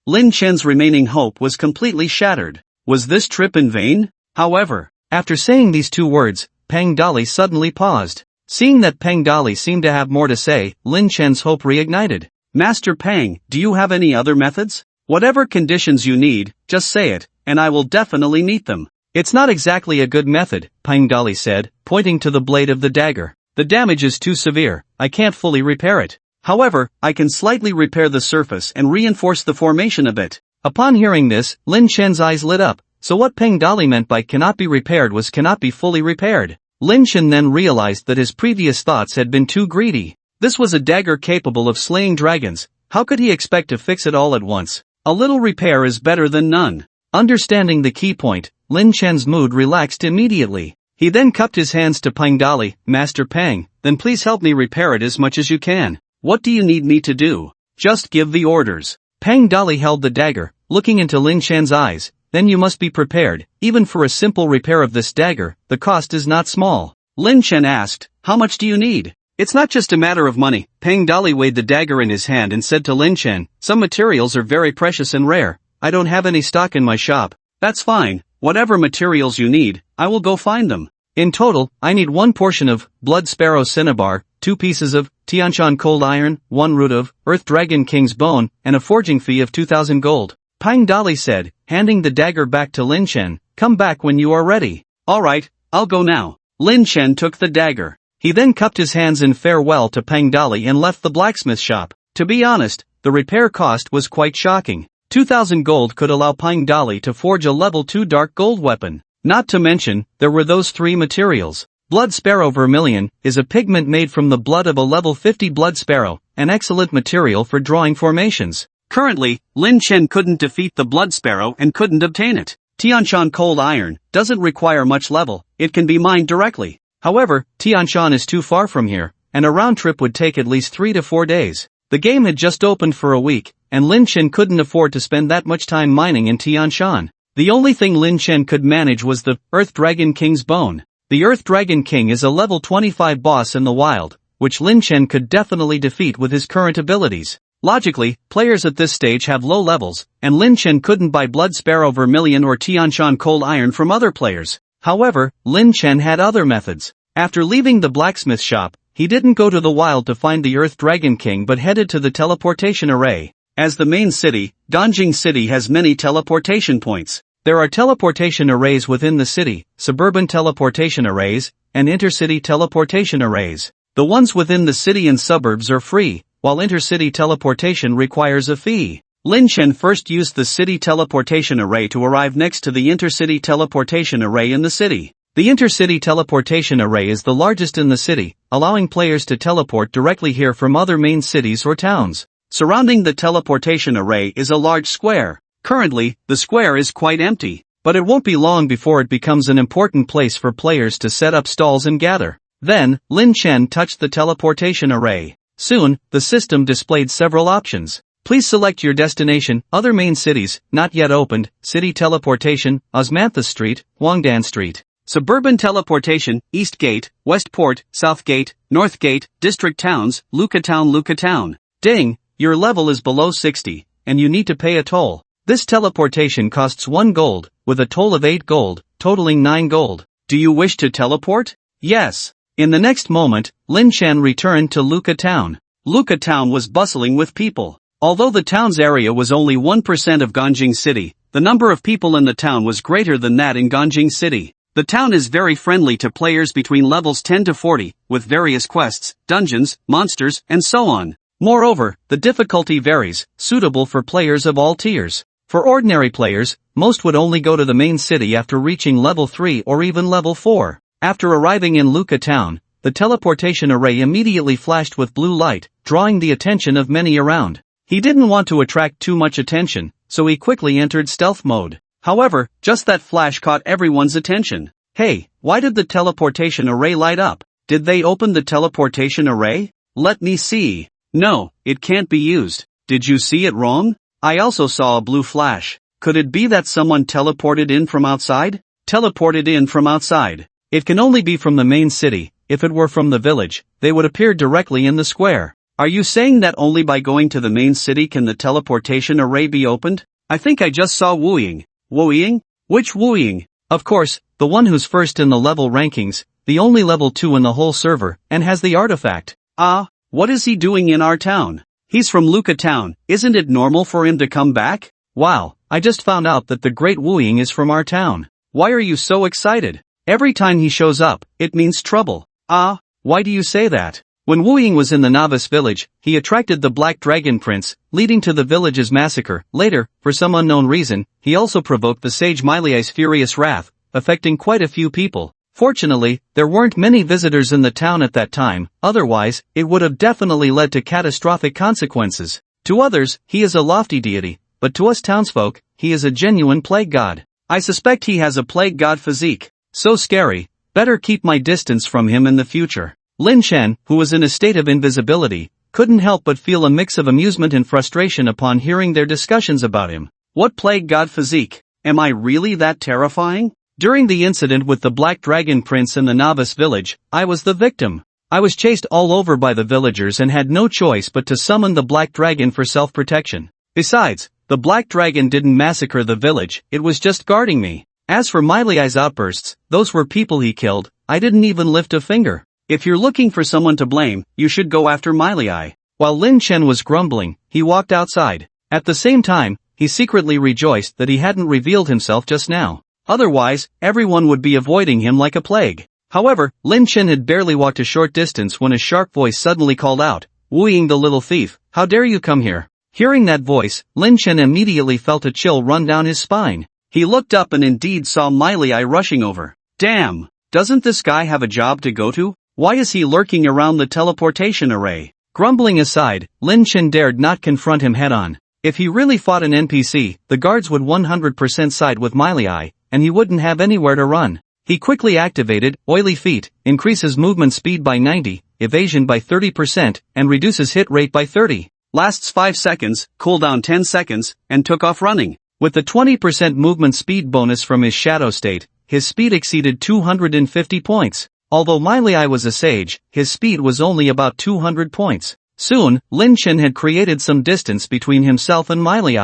Lin Chen's remaining hope was completely shattered. Was this trip in vain? However, after saying these two words, Peng Dali suddenly paused. Seeing that Peng Dali seemed to have more to say, Lin Chen's hope reignited. Master Peng, do you have any other methods? Whatever conditions you need, just say it, and I will definitely meet them. It's not exactly a good method, Peng Dali said, pointing to the blade of the dagger. The damage is too severe, I can't fully repair it. However, I can slightly repair the surface and reinforce the formation a bit. Upon hearing this, Lin Chen's eyes lit up. So what Peng Dali meant by cannot be repaired was cannot be fully repaired. Lin Chen then realized that his previous thoughts had been too greedy. This was a dagger capable of slaying dragons. How could he expect to fix it all at once? A little repair is better than none. Understanding the key point, Lin Chen's mood relaxed immediately. He then cupped his hands to Peng Dali. Master Peng, then please help me repair it as much as you can. What do you need me to do? Just give the orders. Peng Dali held the dagger, looking into Lin Chen's eyes. Then you must be prepared, even for a simple repair of this dagger, the cost is not small. Lin Chen asked, how much do you need? It's not just a matter of money. Peng Dali weighed the dagger in his hand and said to Lin Chen, some materials are very precious and rare. I don't have any stock in my shop. That's fine, whatever materials you need, I will go find them. In total, I need 1 portion of Blood Sparrow Cinnabar, 2 pieces of Tianshan Cold Iron, 1 root of Earth Dragon King's Bone, and a forging fee of 2,000 gold. Peng Dali said, handing the dagger back to Lin Chen, come back when you are ready. Alright, I'll go now. Lin Chen took the dagger. He then cupped his hands in farewell to Peng Dali and left the blacksmith shop. To be honest, the repair cost was quite shocking. 2,000 gold could allow Peng Dali to forge a level 2 dark gold weapon. Not to mention, there were those 3 materials. Blood Sparrow Vermilion is a pigment made from the blood of a level 50 blood sparrow, an excellent material for drawing formations. Currently, Lin Chen couldn't defeat the Blood Sparrow and couldn't obtain it. Tianshan Cold Iron doesn't require much level, it can be mined directly. However, Tianshan is too far from here, and a round trip would take at least 3 to 4 days. The game had just opened for a week, and Lin Chen couldn't afford to spend that much time mining in Tianshan. The only thing Lin Chen could manage was the Earth Dragon King's Bone. The Earth Dragon King is a level 25 boss in the wild, which Lin Chen could definitely defeat with his current abilities. Logically, players at this stage have low levels, and Lin Chen couldn't buy Blood Sparrow Vermilion or Tianshan Cold Iron from other players. However, Lin Chen had other methods. After leaving the blacksmith shop, he didn't go to the wild to find the Earth Dragon King but headed to the teleportation array. As the main city, Donjing City has many teleportation points. There are teleportation arrays within the city, suburban teleportation arrays, and intercity teleportation arrays. The ones within the city and suburbs are free, while intercity teleportation requires a fee. Lin Chen first used the city teleportation array to arrive next to the intercity teleportation array in the city. The intercity teleportation array is the largest in the city, allowing players to teleport directly here from other main cities or towns. Surrounding the teleportation array is a large square. Currently, the square is quite empty, but it won't be long before it becomes an important place for players to set up stalls and gather. Then, Lin Chen touched the teleportation array. Soon, the system displayed several options. Please select your destination, other main cities, not yet opened, city teleportation, Osmanthus Street, Wangdan Street. Suburban teleportation, East Gate, West Port, South Gate, North Gate, District Towns, Luka Town. Ding, your level is below 60, and you need to pay a toll. This teleportation costs 1 gold, with a toll of 8 gold, totaling 9 gold. Do you wish to teleport? Yes. In the next moment, Lin Chen returned to Luka Town. Luka Town was bustling with people. Although the town's area was only 1% of Ganjing City, the number of people in the town was greater than that in Ganjing City. The town is very friendly to players between levels 10 to 40, with various quests, dungeons, monsters, and so on. Moreover, the difficulty varies, suitable for players of all tiers. For ordinary players, most would only go to the main city after reaching level 3 or even level 4. After arriving in Luka Town, the teleportation array immediately flashed with blue light, drawing the attention of many around. He didn't want to attract too much attention, so he quickly entered stealth mode. However, just that flash caught everyone's attention. Hey, why did the teleportation array light up? Did they open the teleportation array? Let me see. No, it can't be used. Did you see it wrong? I also saw a blue flash. Could it be that someone teleported in from outside? Teleported in from outside. It can only be from the main city. If it were from the village, they would appear directly in the square. Are you saying that only by going to the main city can the teleportation array be opened? I think I just saw Wooying. Wooying? Which Wooying? Of course, the one who's first in the level rankings, the only level 2 in the whole server, and has the artifact. Ah, what is he doing in our town? He's from Luka Town, isn't it normal for him to come back? Wow, I just found out that the great Wooying is from our town. Why are you so excited? Every time he shows up, it means trouble. Ah, why do you say that? When Wooying was in the novice village, he attracted the Black Dragon Prince, leading to the village's massacre. Later, for some unknown reason, he also provoked the sage Miley's furious wrath, affecting quite a few people. Fortunately, there weren't many visitors in the town at that time, otherwise, it would have definitely led to catastrophic consequences. To others, he is a lofty deity, but to us townsfolk, he is a genuine plague god. I suspect he has a plague god physique. So scary, better keep my distance from him in the future. Lin Chen, who was in a state of invisibility, couldn't help but feel a mix of amusement and frustration upon hearing their discussions about him. What plague god physique? Am I really that terrifying? During the incident with the Black Dragon Prince in the novice village, I was the victim. I was chased all over by the villagers and had no choice but to summon the Black Dragon for self-protection. Besides, the Black Dragon didn't massacre the village, it was just guarding me. As for Miley's outbursts, those were people he killed, I didn't even lift a finger. If you're looking for someone to blame, you should go after Miley. While Lin Chen was grumbling, he walked outside. At the same time, he secretly rejoiced that he hadn't revealed himself just now. Otherwise, everyone would be avoiding him like a plague. However, Lin Chen had barely walked a short distance when a sharp voice suddenly called out, "Wooying the little thief, how dare you come here?" Hearing that voice, Lin Chen immediately felt a chill run down his spine. He looked up and indeed saw Miley rushing over. Damn! Doesn't this guy have a job to go to? Why is he lurking around the teleportation array? Grumbling aside, Lin Chen dared not confront him head-on. If he really fought an NPC, the guards would 100% side with Miley, and he wouldn't have anywhere to run. He quickly activated Oily Feet, increases movement speed by 90, evasion by 30%, and reduces hit rate by 30. Lasts 5 seconds, cooldown 10 seconds, and took off running. With the 20% movement speed bonus from his shadow state, his speed exceeded 250 points. Although Miley was a sage, his speed was only about 200 points. Soon, Lin Chen had created some distance between himself and Miley.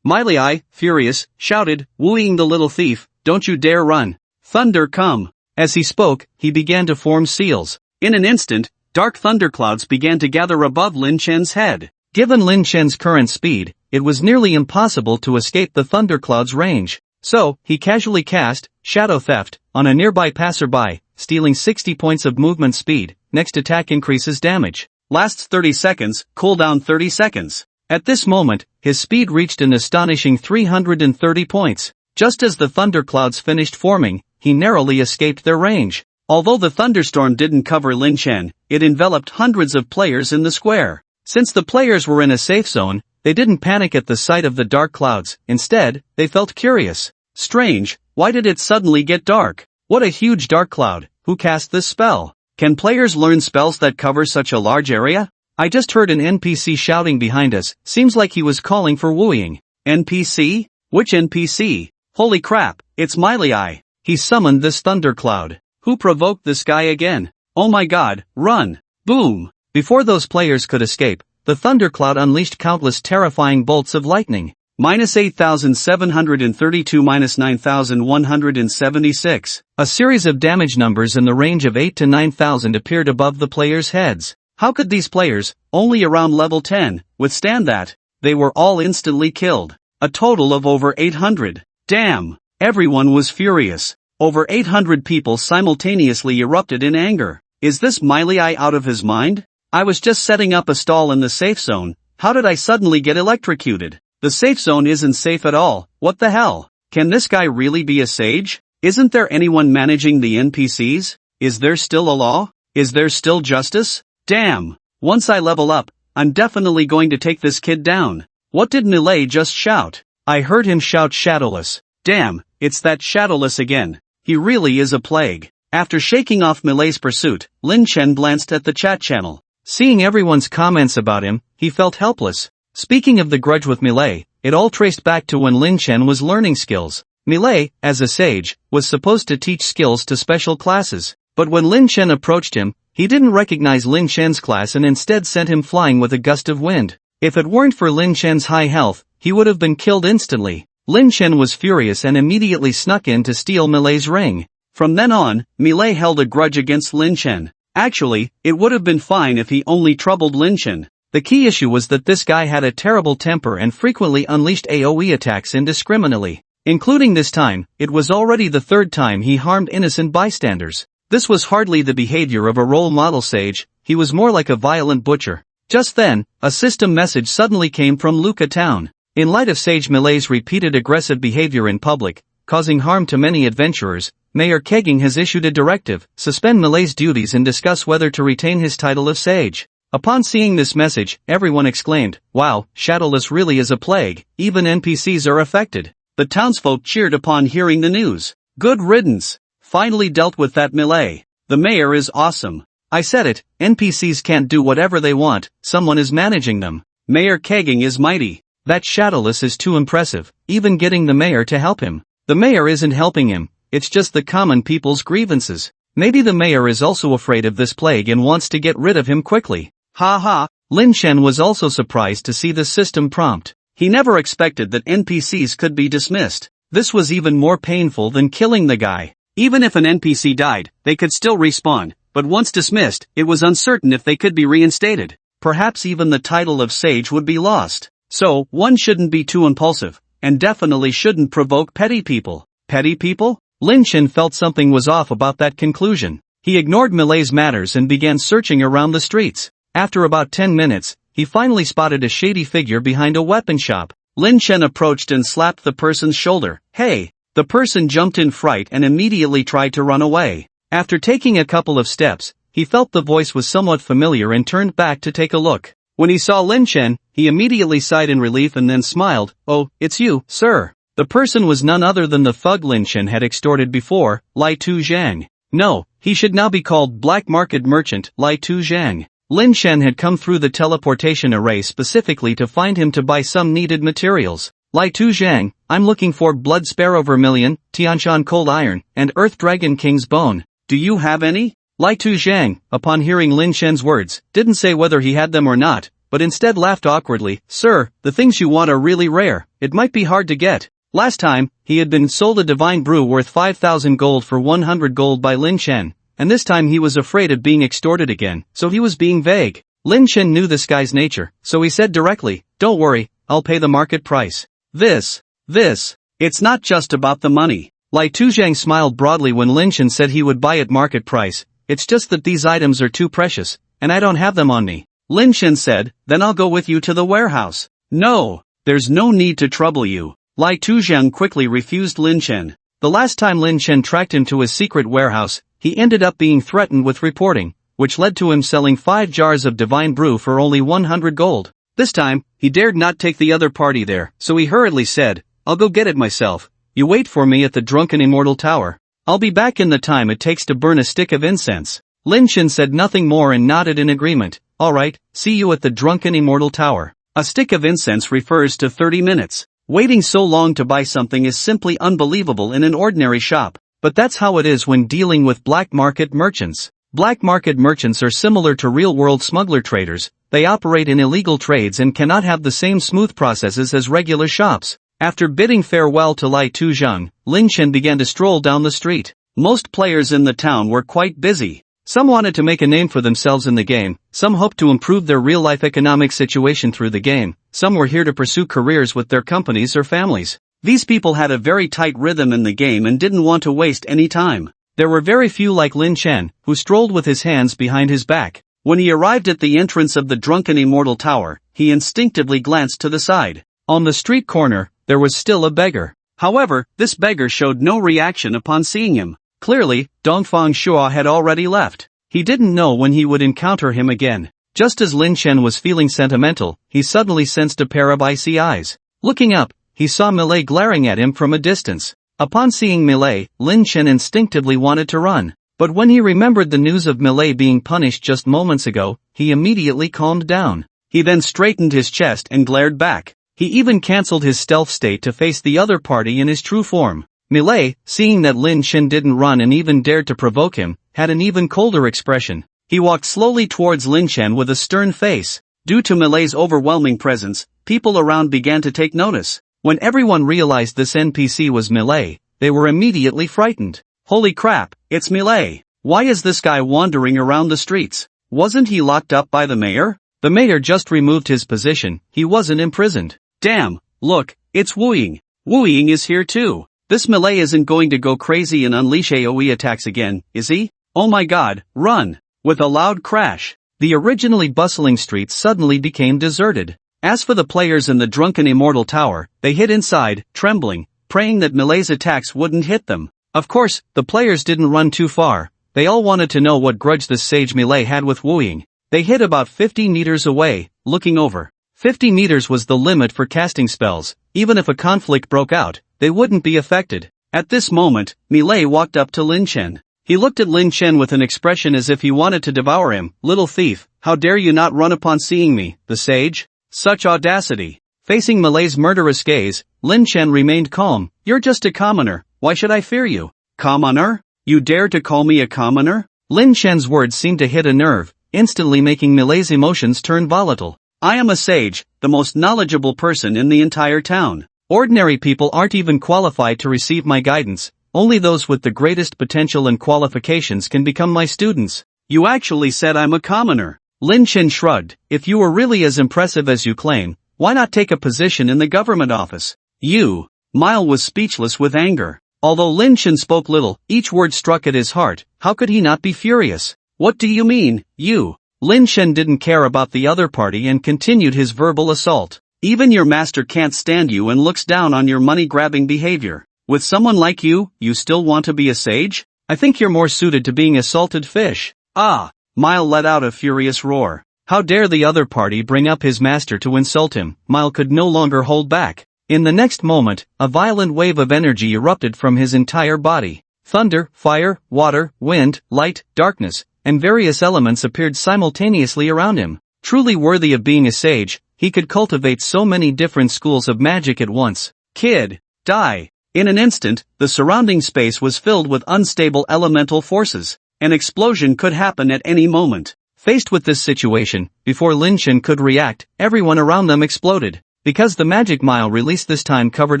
Miley, furious, shouted, "Wooing the little thief, don't you dare run. Thunder come." As he spoke, he began to form seals. In an instant, dark thunderclouds began to gather above Lin Chen's head. Given Lin Chen's current speed, it was nearly impossible to escape the thunderclouds' range. So, he casually cast Shadow Theft on a nearby passerby, stealing 60 points of movement speed. Next attack increases damage. Lasts 30 seconds, cooldown 30 seconds. At this moment, his speed reached an astonishing 330 points. Just as the thunderclouds finished forming, he narrowly escaped their range. Although the thunderstorm didn't cover Lin Chen, it enveloped hundreds of players in the square. Since the players were in a safe zone, they didn't panic at the sight of the dark clouds. Instead, they felt curious. Strange, why did it suddenly get dark? What a huge dark cloud, who cast this spell? Can players learn spells that cover such a large area? I just heard an NPC shouting behind us, seems like he was calling for wooing. NPC? Which NPC? Holy crap, it's Miley. He summoned this thundercloud. Who provoked this guy again? Oh my god, run! Boom! Before those players could escape, the thundercloud unleashed countless terrifying bolts of lightning. -8,732 -9,176. A series of damage numbers in the range of 8 to 9,000 appeared above the players' heads. How could these players, only around level 10, withstand that? They were all instantly killed. A total of over 800. Damn! Everyone was furious. Over 800 people simultaneously erupted in anger. Is this Miley out of his mind? I was just setting up a stall in the safe zone. How did I suddenly get electrocuted? The safe zone isn't safe at all. What the hell? Can this guy really be a sage? Isn't there anyone managing the NPCs? Is there still a law? Is there still justice? Damn! Once I level up, I'm definitely going to take this kid down. What did Millet just shout? I heard him shout Shadowless. Damn, it's that Shadowless again. He really is a plague. After shaking off Millet's pursuit, Lin Chen glanced at the chat channel. Seeing everyone's comments about him, he felt helpless. Speaking of the grudge with Millet, it all traced back to when Lin Chen was learning skills. Millet, as a sage, was supposed to teach skills to special classes. But when Lin Chen approached him, he didn't recognize Lin Chen's class and instead sent him flying with a gust of wind. If it weren't for Lin Chen's high health, he would have been killed instantly. Lin Chen was furious and immediately snuck in to steal Millet's ring. From then on, Millet held a grudge against Lin Chen. Actually, it would have been fine if he only troubled Lin Chen. The key issue was that this guy had a terrible temper and frequently unleashed AoE attacks indiscriminately. Including this time, it was already the third time he harmed innocent bystanders. This was hardly the behavior of a role model sage, he was more like a violent butcher. Just then, a system message suddenly came from Luca Town. In light of Sage Millet's repeated aggressive behavior in public, causing harm to many adventurers, Mayor Kegging has issued a directive, suspend Millet's duties and discuss whether to retain his title of sage. Upon seeing this message, everyone exclaimed, wow, Shadowless really is a plague, even NPCs are affected. The townsfolk cheered upon hearing the news. Good riddance. Finally dealt with that Millet. The mayor is awesome. I said it, NPCs can't do whatever they want, someone is managing them. Mayor Kegging is mighty. That Shadowless is too impressive, even getting the mayor to help him. The mayor isn't helping him, it's just the common people's grievances. Maybe the mayor is also afraid of this plague and wants to get rid of him quickly. Ha ha, Lin Chen was also surprised to see the system prompt. He never expected that NPCs could be dismissed. This was even more painful than killing the guy. Even if an NPC died, they could still respawn, but once dismissed, it was uncertain if they could be reinstated. Perhaps even the title of sage would be lost. So, one shouldn't be too impulsive, and definitely shouldn't provoke petty people. Petty people? Lin Chen felt something was off about that conclusion. He ignored Millet's matters and began searching around the streets. After about 10 minutes, he finally spotted a shady figure behind a weapon shop. Lin Chen approached and slapped the person's shoulder. Hey! The person jumped in fright and immediately tried to run away. After taking a couple of steps, he felt the voice was somewhat familiar and turned back to take a look. When he saw Lin Chen, he immediately sighed in relief and then smiled. Oh, it's you, sir. The person was none other than the thug Lin Chen had extorted before, Lai Tu Zhang. No, he should now be called Black Market Merchant Lai Tu Zhang. Lin Chen had come through the teleportation array specifically to find him to buy some needed materials. Lai Tu Zhang, I'm looking for Blood Sparrow Vermilion, Tianshan Cold Iron, and Earth Dragon King's Bone. Do you have any? Lai Tu Zhang, upon hearing Lin Chen's words, didn't say whether he had them or not, but instead laughed awkwardly. Sir, the things you want are really rare, it might be hard to get. Last time, he had been sold a divine brew worth 5,000 gold for 100 gold by Lin Chen, and this time he was afraid of being extorted again, so he was being vague. Lin Chen knew this guy's nature, so he said directly, don't worry, I'll pay the market price. It's not just about the money. Lai Tu Zhang smiled broadly when Lin Chen said he would buy at market price. It's just that these items are too precious, and I don't have them on me. Lin Chen said, then I'll go with you to the warehouse. No, there's no need to trouble you. Lai Tu Zhang quickly refused Lin Chen. The last time Lin Chen tracked him to his secret warehouse, he ended up being threatened with reporting, which led to him selling 5 jars of divine brew for only 100 gold. This time, he dared not take the other party there, so he hurriedly said, I'll go get it myself. You wait for me at the Drunken Immortal Tower. I'll be back in the time it takes to burn a stick of incense. Lin Chen said nothing more and nodded in agreement. Alright, see you at the drunken immortal tower. A stick of incense refers to 30 minutes. Waiting so long to buy something is simply unbelievable in an ordinary shop. But that's how it is when dealing with black market merchants. Black market merchants are similar to real-world smuggler traders. They operate in illegal trades and cannot have the same smooth processes as regular shops. After bidding farewell to Lai Tuzheng, Lin Chen began to stroll down the street. Most players in the town were quite busy. Some wanted to make a name for themselves in the game, some hoped to improve their real-life economic situation through the game, some were here to pursue careers with their companies or families. These people had a very tight rhythm in the game and didn't want to waste any time. There were very few like Lin Chen, who strolled with his hands behind his back. When he arrived at the entrance of the drunken immortal tower, he instinctively glanced to the side. On the street corner, there was still a beggar. However, this beggar showed no reaction upon seeing him. Clearly, Dongfang Shua had already left. He didn't know when he would encounter him again. Just as Lin Chen was feeling sentimental, he suddenly sensed a pair of icy eyes. Looking up, he saw Millet glaring at him from a distance. Upon seeing Millet, Lin Chen instinctively wanted to run. But when he remembered the news of Millet being punished just moments ago, he immediately calmed down. He then straightened his chest and glared back. He even cancelled his stealth state to face the other party in his true form. Millet, seeing that Lin Chen didn't run and even dared to provoke him, had an even colder expression. He walked slowly towards Lin Chen with a stern face. Due to Millet's overwhelming presence, people around began to take notice. When everyone realized this NPC was Millet, they were immediately frightened. Holy crap, it's Millet! Why is this guy wandering around the streets? Wasn't he locked up by the mayor? The mayor just removed his position, he wasn't imprisoned. Damn, look, it's Wu Ying. Wu Ying is here too. This Millet isn't going to go crazy and unleash AoE attacks again, is he? Oh my god, run! With a loud crash, the originally bustling streets suddenly became deserted. As for the players in the drunken immortal tower, they hid inside, trembling, praying that Millet's attacks wouldn't hit them. Of course, the players didn't run too far. They all wanted to know what grudge this sage Millet had with Wu Ying. They hid about 50 meters away, looking over. 50 meters was the limit for casting spells. Even if a conflict broke out, they wouldn't be affected. At this moment, Millet walked up to Lin Chen. He looked at Lin Chen with an expression as if he wanted to devour him. Little thief, how dare you not run upon seeing me, the sage? Such audacity. Facing Millet's murderous gaze, Lin Chen remained calm. You're just a commoner, why should I fear you? Commoner? You dare to call me a commoner? Lin Chen's words seemed to hit a nerve, instantly making Millet's emotions turn volatile. I am a sage, the most knowledgeable person in the entire town. Ordinary people aren't even qualified to receive my guidance, only those with the greatest potential and qualifications can become my students. You actually said I'm a commoner. Lin Chen shrugged. If you were really as impressive as you claim, why not take a position in the government office? You. Mile was speechless with anger. Although Lin Chen spoke little, each word struck at his heart. How could he not be furious? What do you mean, you? Lin Chen didn't care about the other party and continued his verbal assault. Even your master can't stand you and looks down on your money-grabbing behavior. With someone like you, you still want to be a sage? I think you're more suited to being a salted fish. Ah! Mile let out a furious roar. How dare the other party bring up his master to insult him? Mile could no longer hold back. In the next moment, a violent wave of energy erupted from his entire body. Thunder, fire, water, wind, light, darkness, and various elements appeared simultaneously around him. Truly worthy of being a sage, he could cultivate so many different schools of magic at once. Kid, die. In an instant, the surrounding space was filled with unstable elemental forces. An explosion could happen at any moment. Faced with this situation, before Lin Chen could react, everyone around them exploded. Because the magic mile released this time covered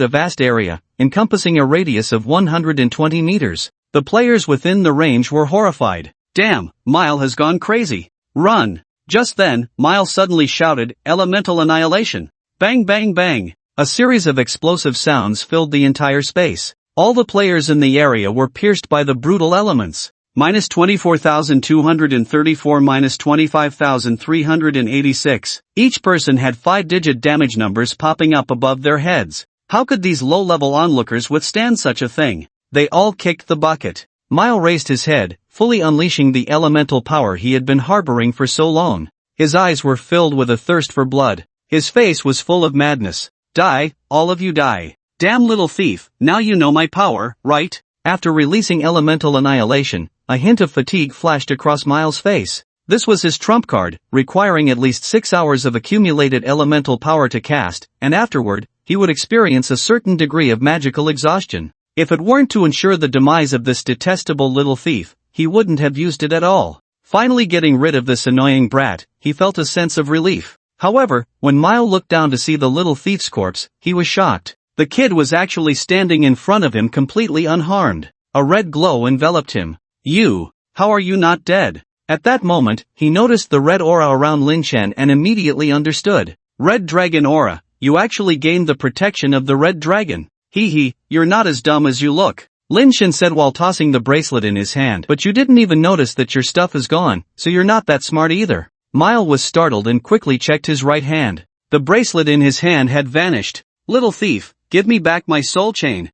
a vast area, encompassing a radius of 120 meters. The players within the range were horrified. Damn, Mile has gone crazy. Run! Just then, Mile suddenly shouted, Elemental Annihilation! Bang bang bang! A series of explosive sounds filled the entire space. All the players in the area were pierced by the brutal elements. Minus 24,234 minus 25,386. Each person had 5-digit damage numbers popping up above their heads. How could these low-level onlookers withstand such a thing? They all kicked the bucket. Mile raised his head, fully unleashing the elemental power he had been harboring for so long. His eyes were filled with a thirst for blood. His face was full of madness. Die, all of you die. Damn little thief, now you know my power, right? After releasing elemental annihilation, a hint of fatigue flashed across Mile's face. This was his trump card, requiring at least 6 hours of accumulated elemental power to cast, and afterward, he would experience a certain degree of magical exhaustion. If it weren't to ensure the demise of this detestable little thief, he wouldn't have used it at all. Finally getting rid of this annoying brat, he felt a sense of relief. However, when Mile looked down to see the little thief's corpse, he was shocked. The kid was actually standing in front of him completely unharmed. A red glow enveloped him. How are you not dead? At that moment, he noticed the red aura around Lin Chen and immediately understood. Red dragon aura, you actually gained the protection of the red dragon. You're not as dumb as you look. Lin Chen said while tossing the bracelet in his hand. But you didn't even notice that your stuff is gone, so you're not that smart either. Mile was startled and quickly checked his right hand. The bracelet in his hand had vanished. Little thief, give me back my soul chain.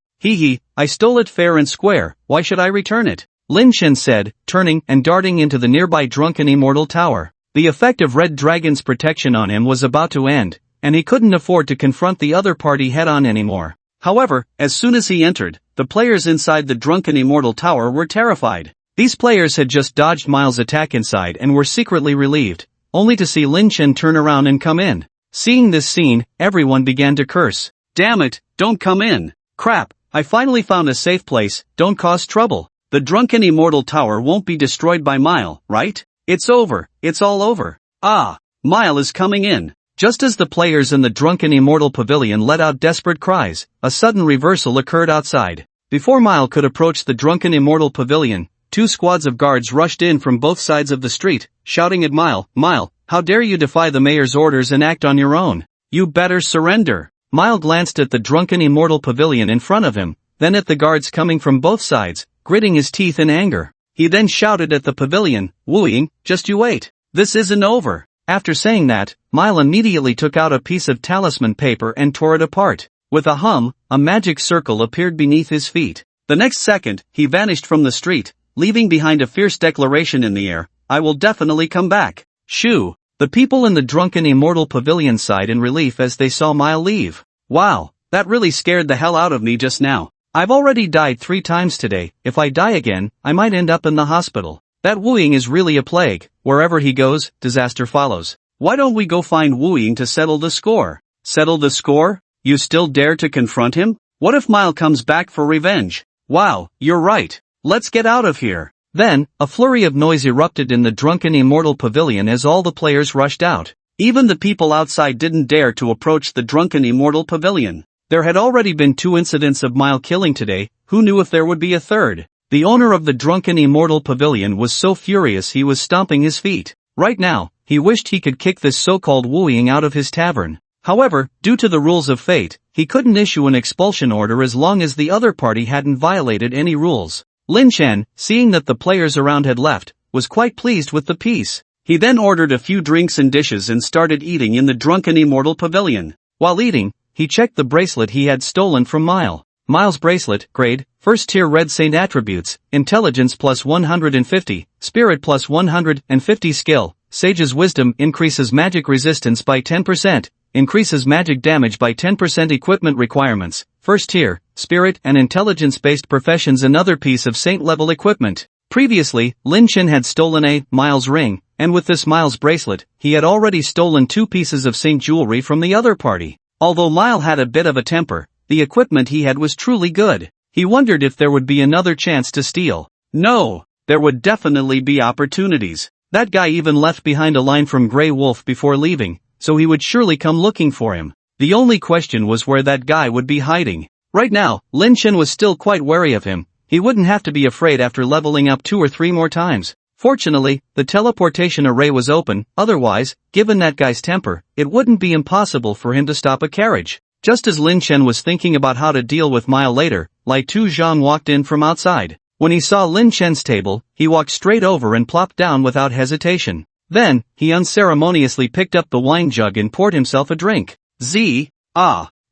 I stole it fair and square, why should I return it? Lin Chen said, turning and darting into the nearby drunken immortal tower. The effect of Red Dragon's protection on him was about to end, and he couldn't afford to confront the other party head-on anymore. However, as soon as he entered, the players inside the drunken immortal tower were terrified. These players had just dodged Miles' attack inside and were secretly relieved, only to see Lin Chen turn around and come in. Seeing this scene, everyone began to curse. Damn it, don't come in. Crap, I finally found a safe place, don't cause trouble. The drunken immortal tower won't be destroyed by Mile, right? It's over, it's all over. Mile is coming in. Just as the players in the drunken immortal pavilion let out desperate cries, a sudden reversal occurred outside. Before Mile could approach the drunken immortal pavilion, 2 squads of guards rushed in from both sides of the street, shouting at Mile, how dare you defy the mayor's orders and act on your own? You better surrender. Mile glanced at the drunken immortal pavilion in front of him, then at the guards coming from both sides, gritting his teeth in anger. He then shouted at the pavilion, Wu-Ying, just you wait. This isn't over. After saying that, Mile immediately took out a piece of talisman paper and tore it apart. With a hum, a magic circle appeared beneath his feet. The next second, he vanished from the street, leaving behind a fierce declaration in the air, I will definitely come back. Shoo! The people in the drunken immortal pavilion sighed in relief as they saw Mile leave. Wow, that really scared the hell out of me just now. I've already died 3 times today, if I die again, I might end up in the hospital. That Wu-Ying is really a plague, wherever he goes, disaster follows. Why don't we go find Wu-Ying to settle the score? Settle the score? You still dare to confront him? What if Mile comes back for revenge? Wow, you're right. Let's get out of here. Then, a flurry of noise erupted in the drunken immortal pavilion as all the players rushed out. Even the people outside didn't dare to approach the drunken immortal pavilion. There had already been 2 incidents of Mile killing today, who knew if there would be a third? The owner of the drunken immortal pavilion was so furious he was stomping his feet. Right now, he wished he could kick this so-called Wu-Ying out of his tavern. However, due to the rules of fate, he couldn't issue an expulsion order as long as the other party hadn't violated any rules. Lin Chen, seeing that the players around had left, was quite pleased with the peace. He then ordered a few drinks and dishes and started eating in the drunken immortal pavilion. While eating, he checked the bracelet he had stolen from Mile. Mile's bracelet, grade, 1st tier red saint attributes, intelligence plus 150, spirit plus 150 skill, sage's wisdom increases magic resistance by 10%, increases magic damage by 10% equipment requirements, 1st tier, spirit and intelligence-based professions another piece of saint-level equipment. Previously, Lin Chen had stolen Mile's ring, and with this Mile's bracelet, he had already stolen 2 pieces of saint jewelry from the other party. Although Mile had a bit of a temper, the equipment he had was truly good. He wondered if there would be another chance to steal. No, there would definitely be opportunities. That guy even left behind a line from Grey Wolf before leaving, so he would surely come looking for him. The only question was where that guy would be hiding. Right now, Lin Chen was still quite wary of him. He wouldn't have to be afraid after leveling up 2 or 3 more times. Fortunately, the teleportation array was open, otherwise, given that guy's temper, it wouldn't be impossible for him to stop a carriage. Just as Lin Chen was thinking about how to deal with Mile later, Lai Tu Zhang walked in from outside. When he saw Lin Chen's table, he walked straight over and plopped down without hesitation. Then, he unceremoniously picked up the wine jug and poured himself a drink. The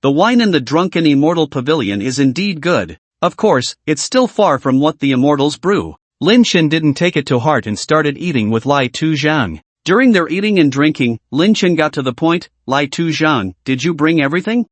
wine in the drunken immortal pavilion is indeed good. Of course, it's still far from what the immortals brew. Lin Chen didn't take it to heart and started eating with Lai Tu Zhang. During their eating and drinking, Lin Chen got to the point, Lai Tu Zhang, did you bring everything?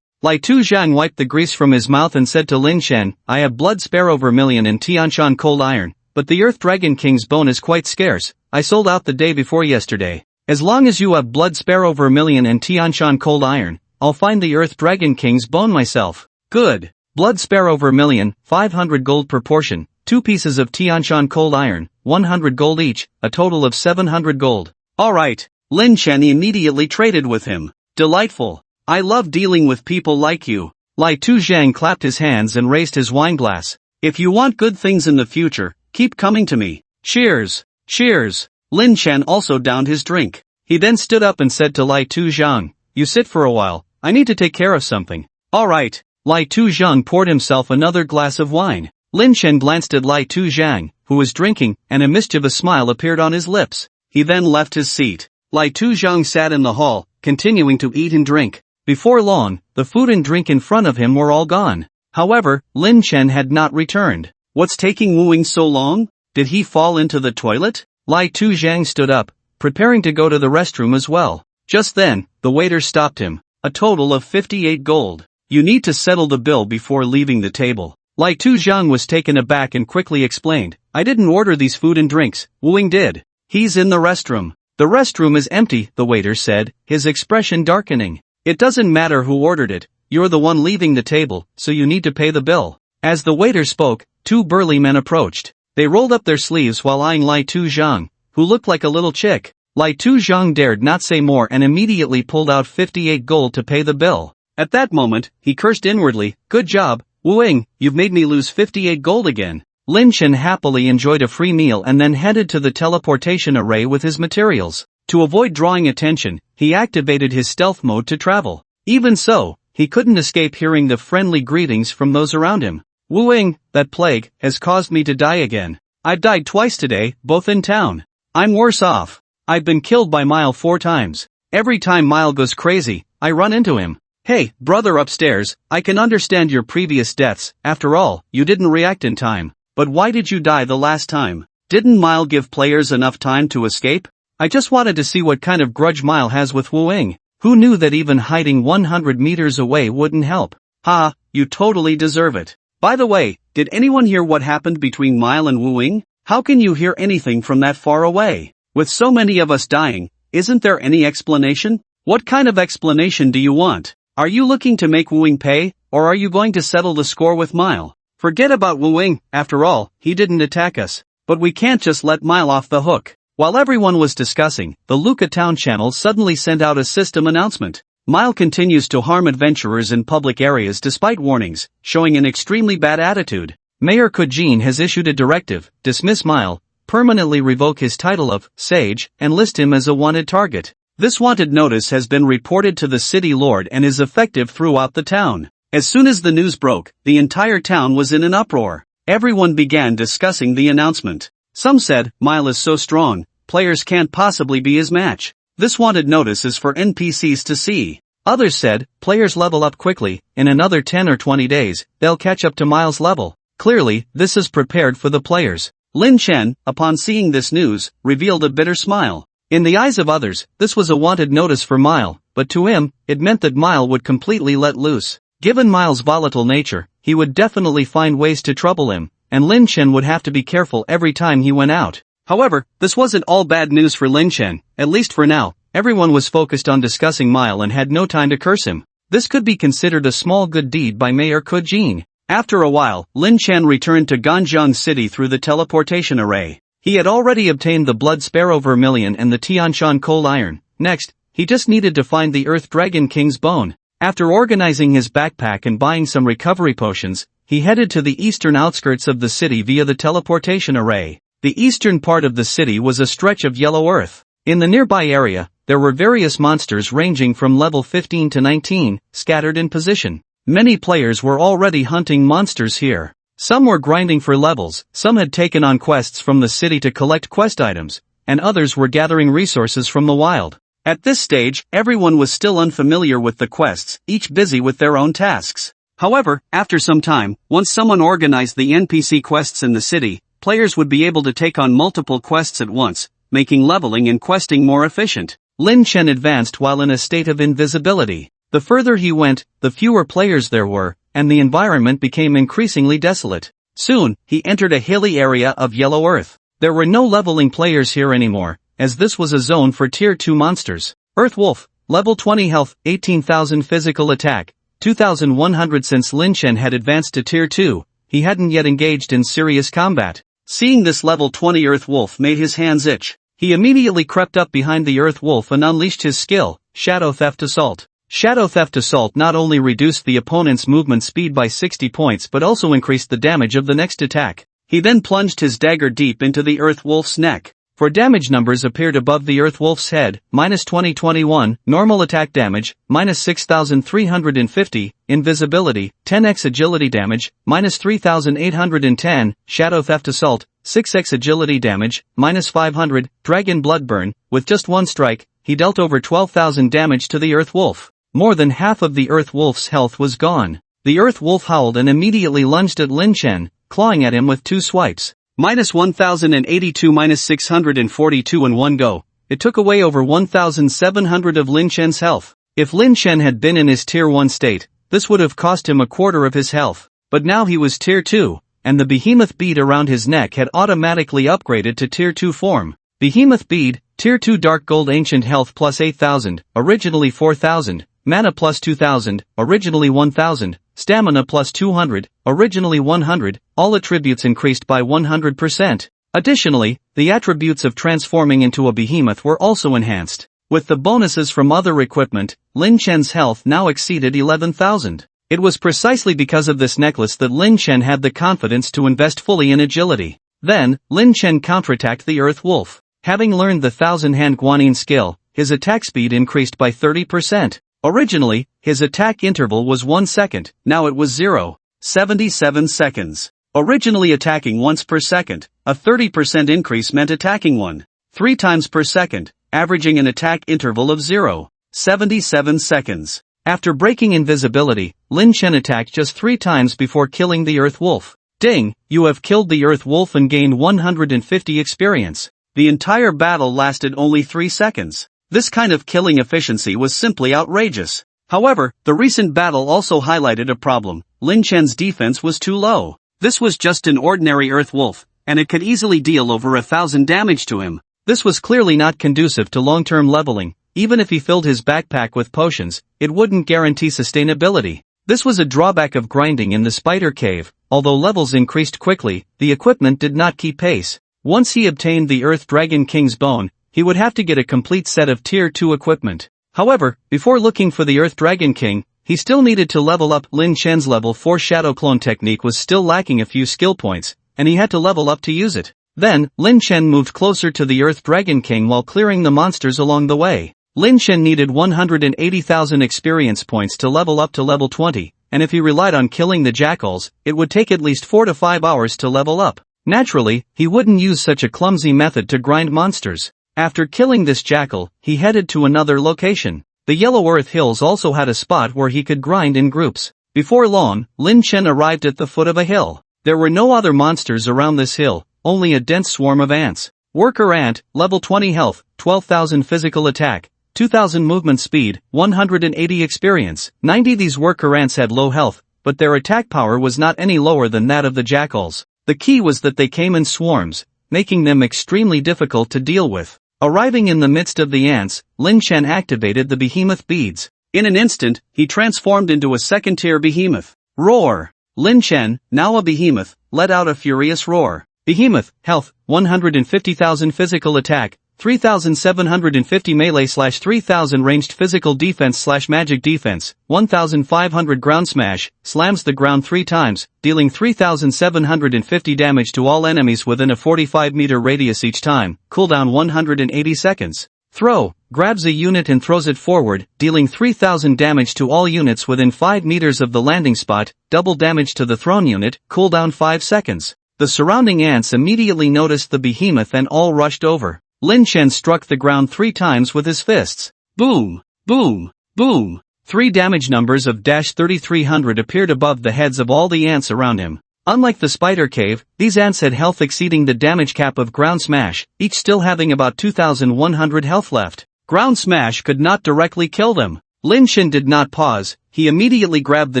Lai Tu Zhang wiped the grease from his mouth and said to Lin Chen, I have blood sparrow vermilion and Tianshan cold iron, but the Earth Dragon King's bone is quite scarce, I sold out the day before yesterday. As long as you have Blood Sparrow Vermilion and Tianshan Cold Iron, I'll find the Earth Dragon King's bone myself. Good. Blood Sparrow Vermilion, 500 gold per portion, 2 pieces of Tianshan Cold Iron, 100 gold each, a total of 700 gold. Alright. Lin Chen immediately traded with him. Delightful. I love dealing with people like you. Lai Tuzhang clapped his hands and raised his wine glass. If you want good things in the future, keep coming to me. Cheers. Cheers. Lin Chen also downed his drink. He then stood up and said to Lai Tuzhang, you sit for a while, I need to take care of something. Alright. Lai Tuzhang poured himself another glass of wine. Lin Chen glanced at Lai Tuzhang, who was drinking, and a mischievous smile appeared on his lips. He then left his seat. Lai Tuzhang sat in the hall, continuing to eat and drink. Before long, the food and drink in front of him were all gone. However, Lin Chen had not returned. What's taking Wu Ying so long? Did he fall into the toilet? Lai Tuzhang stood up, preparing to go to the restroom as well. Just then, the waiter stopped him. A total of 58 gold. You need to settle the bill before leaving the table. Lai Tuzhang was taken aback and quickly explained, I didn't order these food and drinks, Wu Ying did. He's in the restroom. The restroom is empty, the waiter said, his expression darkening. It doesn't matter who ordered it, you're the one leaving the table, so you need to pay the bill. As the waiter spoke, 2 burly men approached. They rolled up their sleeves while eyeing Lai Tuzhang, who looked like a little chick. Lai Tuzhang dared not say more and immediately pulled out 58 gold to pay the bill. At that moment, he cursed inwardly, good job, Wu Ying, you've made me lose 58 gold again. Lin Chen happily enjoyed a free meal and then headed to the teleportation array with his materials. To avoid drawing attention, he activated his stealth mode to travel. Even so, he couldn't escape hearing the friendly greetings from those around him. Wu Ying, that plague, has caused me to die again. I've died twice today, both in town. I'm worse off. I've been killed by Mile 4 times. Every time Mile goes crazy, I run into him. Hey, brother upstairs, I can understand your previous deaths, after all, you didn't react in time. But why did you die the last time? Didn't Mile give players enough time to escape? I just wanted to see what kind of grudge Mile has with Wu Ying. Who knew that even hiding 100 meters away wouldn't help? Ha, you totally deserve it. By the way, did anyone hear what happened between Mile and Wu Ying? How can you hear anything from that far away? With so many of us dying, isn't there any explanation? What kind of explanation do you want? Are you looking to make Wu Ying pay, or are you going to settle the score with Mile? Forget about Wu Ying, after all, he didn't attack us. But we can't just let Mile off the hook. While everyone was discussing, the Luca Town channel suddenly sent out a system announcement. Mile continues to harm adventurers in public areas despite warnings, showing an extremely bad attitude. Mayor Kojin has issued a directive, dismiss Mile, permanently revoke his title of Sage, and list him as a wanted target. This wanted notice has been reported to the city lord and is effective throughout the town. As soon as the news broke, the entire town was in an uproar. Everyone began discussing the announcement. Some said, Mile is so strong, players can't possibly be his match. This wanted notice is for NPCs to see. Others said, players level up quickly, in another 10 or 20 days, they'll catch up to Mile's level. Clearly, this is prepared for the players. Lin Chen, upon seeing this news, revealed a bitter smile. In the eyes of others, this was a wanted notice for Mile, but to him, it meant that Mile would completely let loose. Given Mile's volatile nature, he would definitely find ways to trouble him, and Lin Chen would have to be careful every time he went out. However, this wasn't all bad news for Lin Chen, at least for now. Everyone was focused on discussing Mile and had no time to curse him. This could be considered a small good deed by Mayor Kojin. After a while, Lin Chen returned to Ganjiang City through the teleportation array. He had already obtained the Blood Sparrow Vermilion and the Tianshan Cold Iron. Next, he just needed to find the Earth Dragon King's bone. After organizing his backpack and buying some recovery potions, he headed to the eastern outskirts of the city via the teleportation array. The eastern part of the city was a stretch of yellow earth. In the nearby area, there were various monsters ranging from level 15 to 19, scattered in position. Many players were already hunting monsters here. Some were grinding for levels, some had taken on quests from the city to collect quest items, and others were gathering resources from the wild. At this stage, everyone was still unfamiliar with the quests, each busy with their own tasks. However, after some time, once someone organized the NPC quests in the city, players would be able to take on multiple quests at once, making leveling and questing more efficient. Lin Chen advanced while in a state of invisibility. The further he went, the fewer players there were, and the environment became increasingly desolate. Soon, he entered a hilly area of yellow earth. There were no leveling players here anymore, as this was a zone for Tier 2 monsters. Earth Wolf, level 20 health, 18,000 physical attack, 2,100. Since Lin Chen had advanced to Tier 2, he hadn't yet engaged in serious combat. Seeing this level 20 Earth Wolf made his hands itch. He immediately crept up behind the Earth Wolf and unleashed his skill, Shadow Theft Assault. Shadow Theft Assault not only reduced the opponent's movement speed by 60 points but also increased the damage of the next attack. He then plunged his dagger deep into the Earth Wolf's neck. For damage numbers appeared above the Earth Wolf's head, minus 2021, normal attack damage, minus 6,350, invisibility, 10x agility damage, minus 3,810, Shadow Theft Assault, 6x agility damage, minus 500, Dragon Bloodburn. With just one strike, he dealt over 12,000 damage to the Earth Wolf. More than half of the Earth Wolf's health was gone. The Earth Wolf howled and immediately lunged at Lin Chen, clawing at him with 2 swipes. Minus 1,082 minus 642 in one go. It took away over 1,700 of Lin Chen's health. If Lin Chen had been in his Tier 1 state, this would have cost him a quarter of his health. But now he was Tier 2, and the behemoth bead around his neck had automatically upgraded to Tier 2 form. Behemoth bead, Tier 2 Dark Gold Ancient Health plus 8,000, originally 4,000, Mana plus 2,000, originally 1,000, Stamina plus 200, originally 100, all attributes increased by 100%. Additionally, the attributes of transforming into a behemoth were also enhanced. With the bonuses from other equipment, Lin Chen's health now exceeded 11,000. It was precisely because of this necklace that Lin Chen had the confidence to invest fully in agility. Then, Lin Chen counterattacked the Earth Wolf. Having learned the Thousand-Hand Guanyin skill, his attack speed increased by 30%. Originally, his attack interval was 1 second, now it was 0.77 seconds. Originally attacking once per second, a 30% increase meant attacking 1.3 times per second, averaging an attack interval of 0.77 seconds. After breaking invisibility, Lin Chen attacked just 3 times before killing the Earth Wolf. Ding, you have killed the Earth Wolf and gained 150 experience. The entire battle lasted only 3 seconds. This kind of killing efficiency was simply outrageous. However, the recent battle also highlighted a problem. Lin Chen's defense was too low. This was just an ordinary Earth Wolf, and it could easily deal over 1,000 damage to him. This was clearly not conducive to long-term leveling. Even if he filled his backpack with potions, it wouldn't guarantee sustainability. This was a drawback of grinding in the Spider Cave. Although levels increased quickly, the equipment did not keep pace. Once he obtained the Earth Dragon King's bone, he would have to get a complete set of Tier 2 equipment. However, before looking for the Earth Dragon King, he still needed to level up. Lin Chen's level 4 Shadow Clone technique was still lacking a few skill points, and he had to level up to use it. Then, Lin Chen moved closer to the Earth Dragon King while clearing the monsters along the way. Lin Chen needed 180,000 experience points to level up to level 20, and if he relied on killing the jackals, it would take at least 4 to 5 hours to level up. Naturally, he wouldn't use such a clumsy method to grind monsters. After killing this jackal, he headed to another location. The Yellow Earth Hills also had a spot where he could grind in groups. Before long, Lin Chen arrived at the foot of a hill. There were no other monsters around this hill, only a dense swarm of ants. Worker Ant, level 20 health, 12,000 physical attack, 2,000 movement speed, 180 experience, 90. These worker ants had low health, but their attack power was not any lower than that of the jackals. The key was that they came in swarms, making them extremely difficult to deal with. Arriving in the midst of the ants, Lin Chen activated the behemoth beads. In an instant, he transformed into a second-tier behemoth. Roar! Lin Chen, now a behemoth, let out a furious roar. Behemoth, health, 150,000 physical attack, 3,750 melee/3,000 ranged physical defense/magic defense, 1,500 ground smash, slams the ground 3 times, dealing 3,750 damage to all enemies within a 45-meter radius each time, cooldown 180 seconds. Throw, grabs a unit and throws it forward, dealing 3,000 damage to all units within 5 meters of the landing spot, double damage to the thrown unit, cooldown 5 seconds. The surrounding ants immediately noticed the behemoth and all rushed over. Lin Chen struck the ground 3 times with his fists. Boom! Boom! Boom! 3 damage numbers of -3,300 appeared above the heads of all the ants around him. Unlike the Spider Cave, these ants had health exceeding the damage cap of Ground Smash, each still having about 2,100 health left. Ground Smash could not directly kill them. Lin Chen did not pause, he immediately grabbed the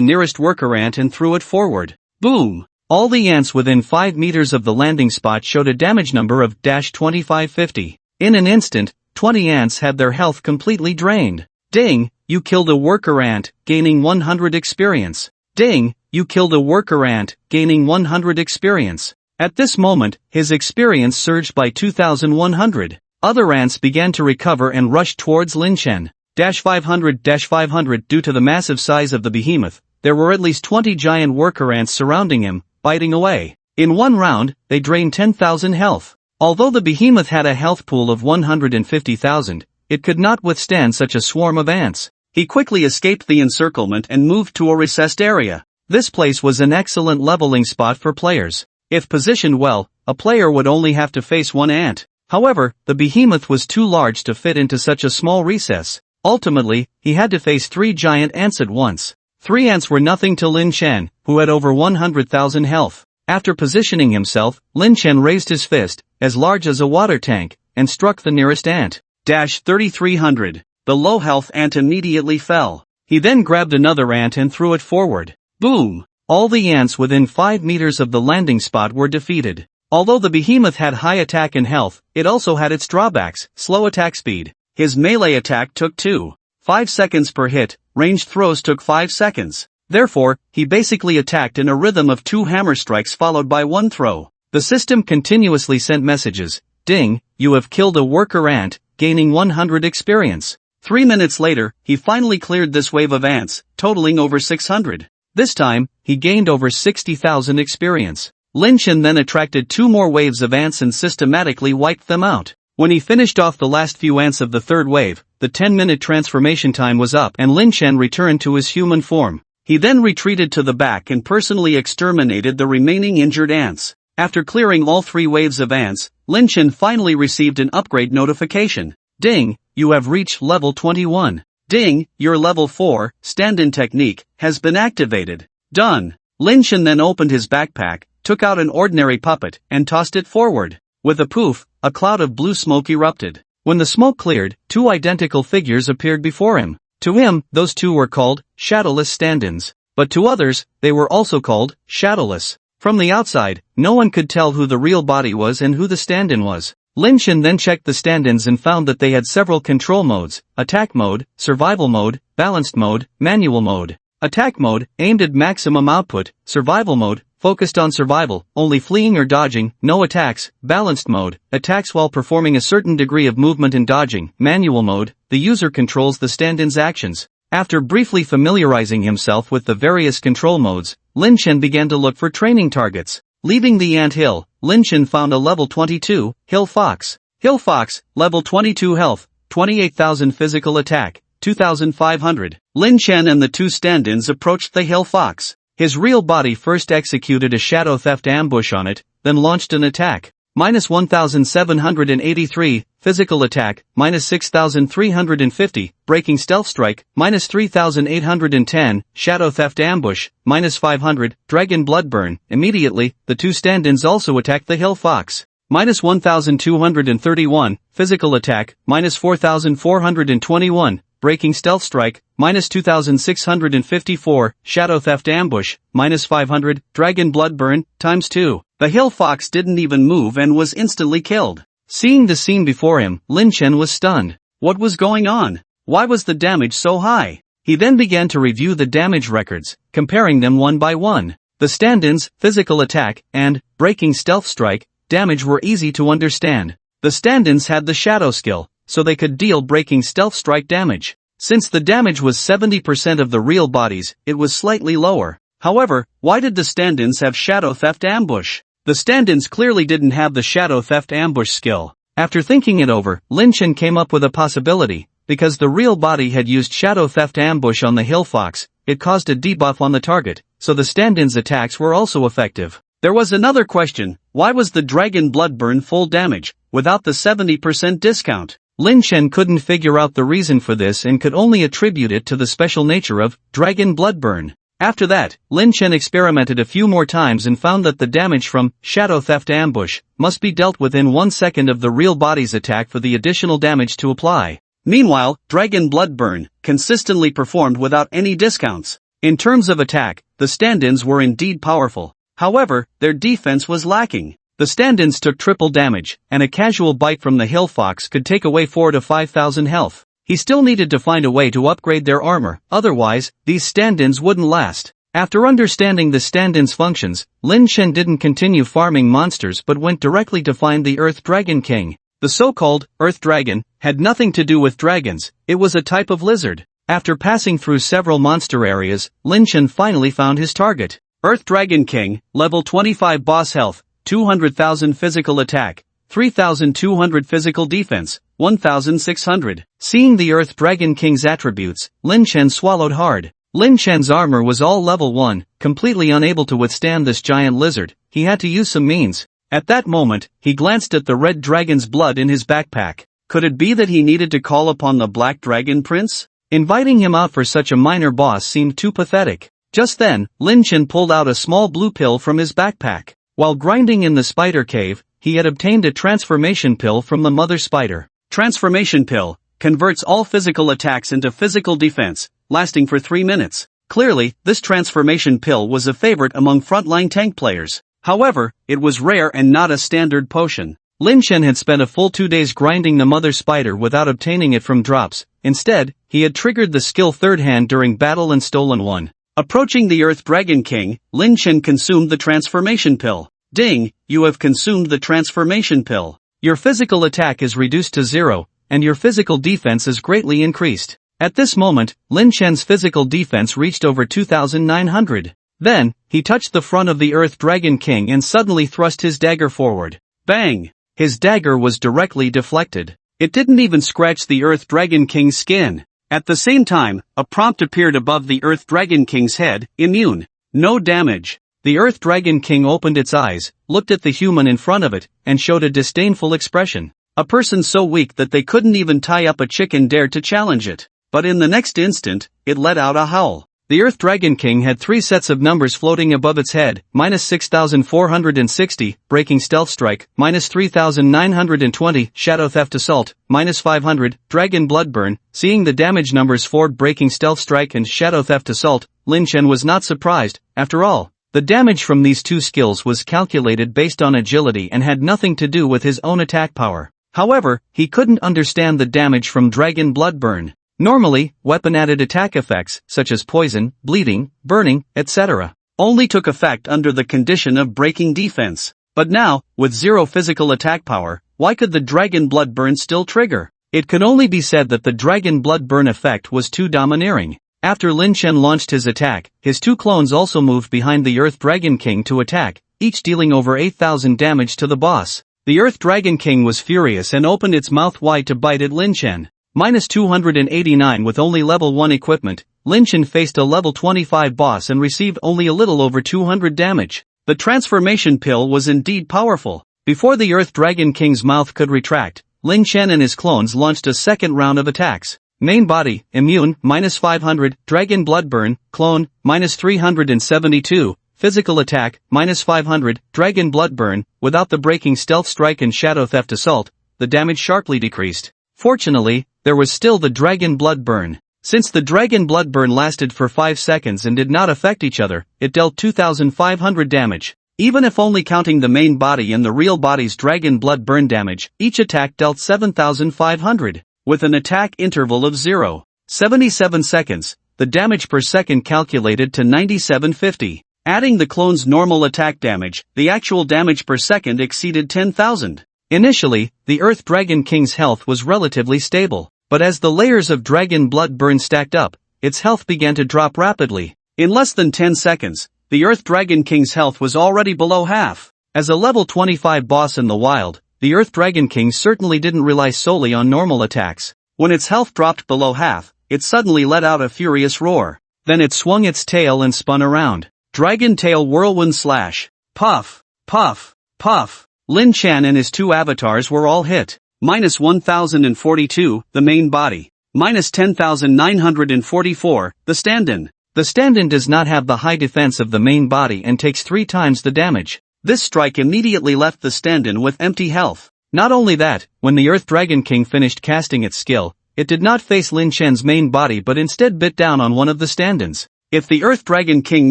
nearest worker ant and threw it forward. Boom! All the ants within 5 meters of the landing spot showed a damage number of -2550. In an instant, 20 ants had their health completely drained. Ding, you killed a worker ant, gaining 100 experience. Ding, you killed a worker ant, gaining 100 experience. At this moment, his experience surged by 2,100. Other ants began to recover and rushed towards Lin Chen. 500-500 Due to the massive size of the behemoth, there were at least 20 giant worker ants surrounding him, biting away. In one round, they drained 10,000 health. Although the behemoth had a health pool of 150,000, it could not withstand such a swarm of ants. He quickly escaped the encirclement and moved to a recessed area. This place was an excellent leveling spot for players. If positioned well, a player would only have to face one ant. However, the behemoth was too large to fit into such a small recess. Ultimately, he had to face 3 giant ants at once. 3 ants were nothing to Lin Chen, who had over 100,000 health. After positioning himself, Lin Chen raised his fist, as large as a water tank, and struck the nearest ant. 3,300. The low health ant immediately fell. He then grabbed another ant and threw it forward. Boom! All the ants within 5 meters of the landing spot were defeated. Although the behemoth had high attack and health, it also had its drawbacks: slow attack speed. His melee attack took 2.5 seconds per hit, ranged throws took 5 seconds. Therefore, he basically attacked in a rhythm of 2 hammer strikes followed by 1 throw. The system continuously sent messages. Ding, you have killed a worker ant, gaining 100 experience. 3 minutes later, he finally cleared this wave of ants, totaling over 600. This time, he gained over 60,000 experience. Lin Chen then attracted 2 more waves of ants and systematically wiped them out. When he finished off the last few ants of the third wave, the 10-minute transformation time was up and Lin Chen returned to his human form. He then retreated to the back and personally exterminated the remaining injured ants. After clearing all 3 waves of ants, Lin Chen finally received an upgrade notification. Ding, you have reached level 21. Ding, your level 4, stand-in technique, has been activated. Done. Lin Chen then opened his backpack, took out an ordinary puppet, and tossed it forward. With a poof, a cloud of blue smoke erupted. When the smoke cleared, 2 identical figures appeared before him. To him, those 2 were called shadowless stand-ins. But to others, they were also called shadowless. From the outside, no one could tell who the real body was and who the stand-in was. Lin Chen then checked the stand-ins and found that they had several control modes: attack mode, survival mode, balanced mode, manual mode. Attack mode, aimed at maximum output; survival mode, focused on survival, only fleeing or dodging, no attacks; balanced mode, attacks while performing a certain degree of movement and dodging; manual mode, the user controls the stand-in's actions. After briefly familiarizing himself with the various control modes, Lin Chen began to look for training targets. Leaving the ant hill, Lin Chen found a level 22, Hill Fox. Hill Fox, level 22 health, 28,000 physical attack, 2,500. Lin Chen and the 2 stand-ins approached the Hill Fox. His real body first executed a shadow theft ambush on it, then launched an attack. -1,783, physical attack, -6,350, breaking stealth strike, -3,810, shadow theft ambush, -500, dragon bloodburn. Immediately, the 2 stand-ins also attacked the Hill Fox. -1,231, physical attack, -4,421, breaking stealth strike, -2,654, shadow theft ambush, -500, dragon bloodburn, ×2. The Hill Fox didn't even move and was instantly killed. Seeing the scene before him, Lin Chen was stunned. What was going on? Why was the damage so high? He then began to review the damage records, comparing them one by one. The stand-ins, physical attack, and breaking stealth strike, damage were easy to understand. The stand-ins had the shadow skill, so they could deal breaking stealth strike damage. Since the damage was 70% of the real bodies, it was slightly lower. However, why did the stand-ins have shadow theft ambush? The stand-ins clearly didn't have the shadow theft ambush skill. After thinking it over, Lin Chen came up with a possibility. Because the real body had used shadow theft ambush on the Hill Fox, it caused a debuff on the target, so the stand-ins' attacks were also effective. There was another question: why was the dragon bloodburn full damage, without the 70% discount? Lin Chen couldn't figure out the reason for this and could only attribute it to the special nature of dragon bloodburn. After that, Lin Chen experimented a few more times and found that the damage from shadow theft ambush must be dealt within 1 second of the real body's attack for the additional damage to apply. Meanwhile, dragon bloodburn consistently performed without any discounts. In terms of attack, the stand-ins were indeed powerful. However, their defense was lacking. The stand-ins took triple damage, and a casual bite from the hill fox could take away 4 to 5,000 health. He still needed to find a way to upgrade their armor, otherwise, these stand-ins wouldn't last. After understanding the stand-ins' functions, Lin Chen didn't continue farming monsters but went directly to find the Earth Dragon King. The so-called Earth Dragon had nothing to do with dragons, it was a type of lizard. After passing through several monster areas, Lin Chen finally found his target. Earth Dragon King, level 25 boss health, 200,000 physical attack, 3,200 physical defense, 1,600. Seeing the Earth Dragon King's attributes, Lin Chen swallowed hard. Lin Chen's armor was all level 1, completely unable to withstand this giant lizard. He had to use some means. At that moment, he glanced at the red dragon's blood in his backpack. Could it be that he needed to call upon the Black Dragon Prince? Inviting him out for such a minor boss seemed too pathetic. Just then, Lin Chen pulled out a small blue pill from his backpack. While grinding in the spider cave, he had obtained a transformation pill from the mother spider. Transformation pill converts all physical attacks into physical defense, lasting for 3 minutes. Clearly, this transformation pill was a favorite among frontline tank players. However, it was rare and not a standard potion. Lin Chen had spent a full 2 days grinding the mother spider without obtaining it from drops. Instead, he had triggered the skill third hand during battle and stolen one. Approaching the Earth Dragon King, Lin Chen consumed the transformation pill. Ding, you have consumed the transformation pill. Your physical attack is reduced to 0, and your physical defense is greatly increased. At this moment, Lin Chen's physical defense reached over 2,900. Then, he touched the front of the Earth Dragon King and suddenly thrust his dagger forward. Bang! His dagger was directly deflected. It didn't even scratch the Earth Dragon King's skin. At the same time, a prompt appeared above the Earth Dragon King's head, immune. No damage. The Earth Dragon King opened its eyes, looked at the human in front of it, and showed a disdainful expression. A person so weak that they couldn't even tie up a chicken dared to challenge it. But in the next instant, it let out a howl. The Earth Dragon King had 3 sets of numbers floating above its head, minus 6,460, Breaking Stealth Strike, minus 3,920, Shadow Theft Assault, minus 500, Dragon Bloodburn. Seeing the damage numbers for Breaking Stealth Strike and Shadow Theft Assault, Lin Chen was not surprised. After all, the damage from these two skills was calculated based on agility and had nothing to do with his own attack power. However, he couldn't understand the damage from Dragon Bloodburn. Normally, weapon-added attack effects, such as poison, bleeding, burning, etc., only took effect under the condition of breaking defense. But now, with 0 physical attack power, why could the Dragon Bloodburn still trigger? It could only be said that the Dragon Bloodburn effect was too domineering. After Lin Chen launched his attack, his 2 clones also moved behind the Earth Dragon King to attack, each dealing over 8,000 damage to the boss. The Earth Dragon King was furious and opened its mouth wide to bite at Lin Chen. Minus 289 with only level 1 equipment, Lin Chen faced a level 25 boss and received only a little over 200 damage. The transformation pill was indeed powerful. Before the Earth Dragon King's mouth could retract, Lin Chen and his clones launched a second round of attacks. Main body, immune, minus 500, Dragon Bloodburn, clone, minus 372, physical attack, minus 500, Dragon Bloodburn. Without the Breaking Stealth Strike and Shadow Theft Assault, the damage sharply decreased. Fortunately, there was still the Dragon Bloodburn. Since the Dragon Bloodburn lasted for 5 seconds and did not affect each other, it dealt 2,500 damage. Even if only counting the main body and the real body's Dragon Bloodburn damage, each attack dealt 7,500. With an attack interval of 0.77 seconds, the damage per second calculated to 9750. Adding the clone's normal attack damage, the actual damage per second exceeded 10,000. Initially, the Earth Dragon King's health was relatively stable, but as the layers of Dragon Bloodburn stacked up, its health began to drop rapidly. In less than 10 seconds, the Earth Dragon King's health was already below half. As a level 25 boss in the wild, the Earth Dragon King certainly didn't rely solely on normal attacks. When its health dropped below half, it suddenly let out a furious roar. Then it swung its tail and spun around. Dragon Tail Whirlwind Slash. Puff, puff, puff. Lin Chen and his 2 avatars were all hit. Minus 1,042, the main body. Minus 10,944, the stand-in. The stand-in does not have the high defense of the main body and takes 3 times the damage. This strike immediately left the stand-in with empty health. Not only that, when the Earth Dragon King finished casting its skill, it did not face Lin Chen's main body but instead bit down on one of the stand-ins. If the Earth Dragon King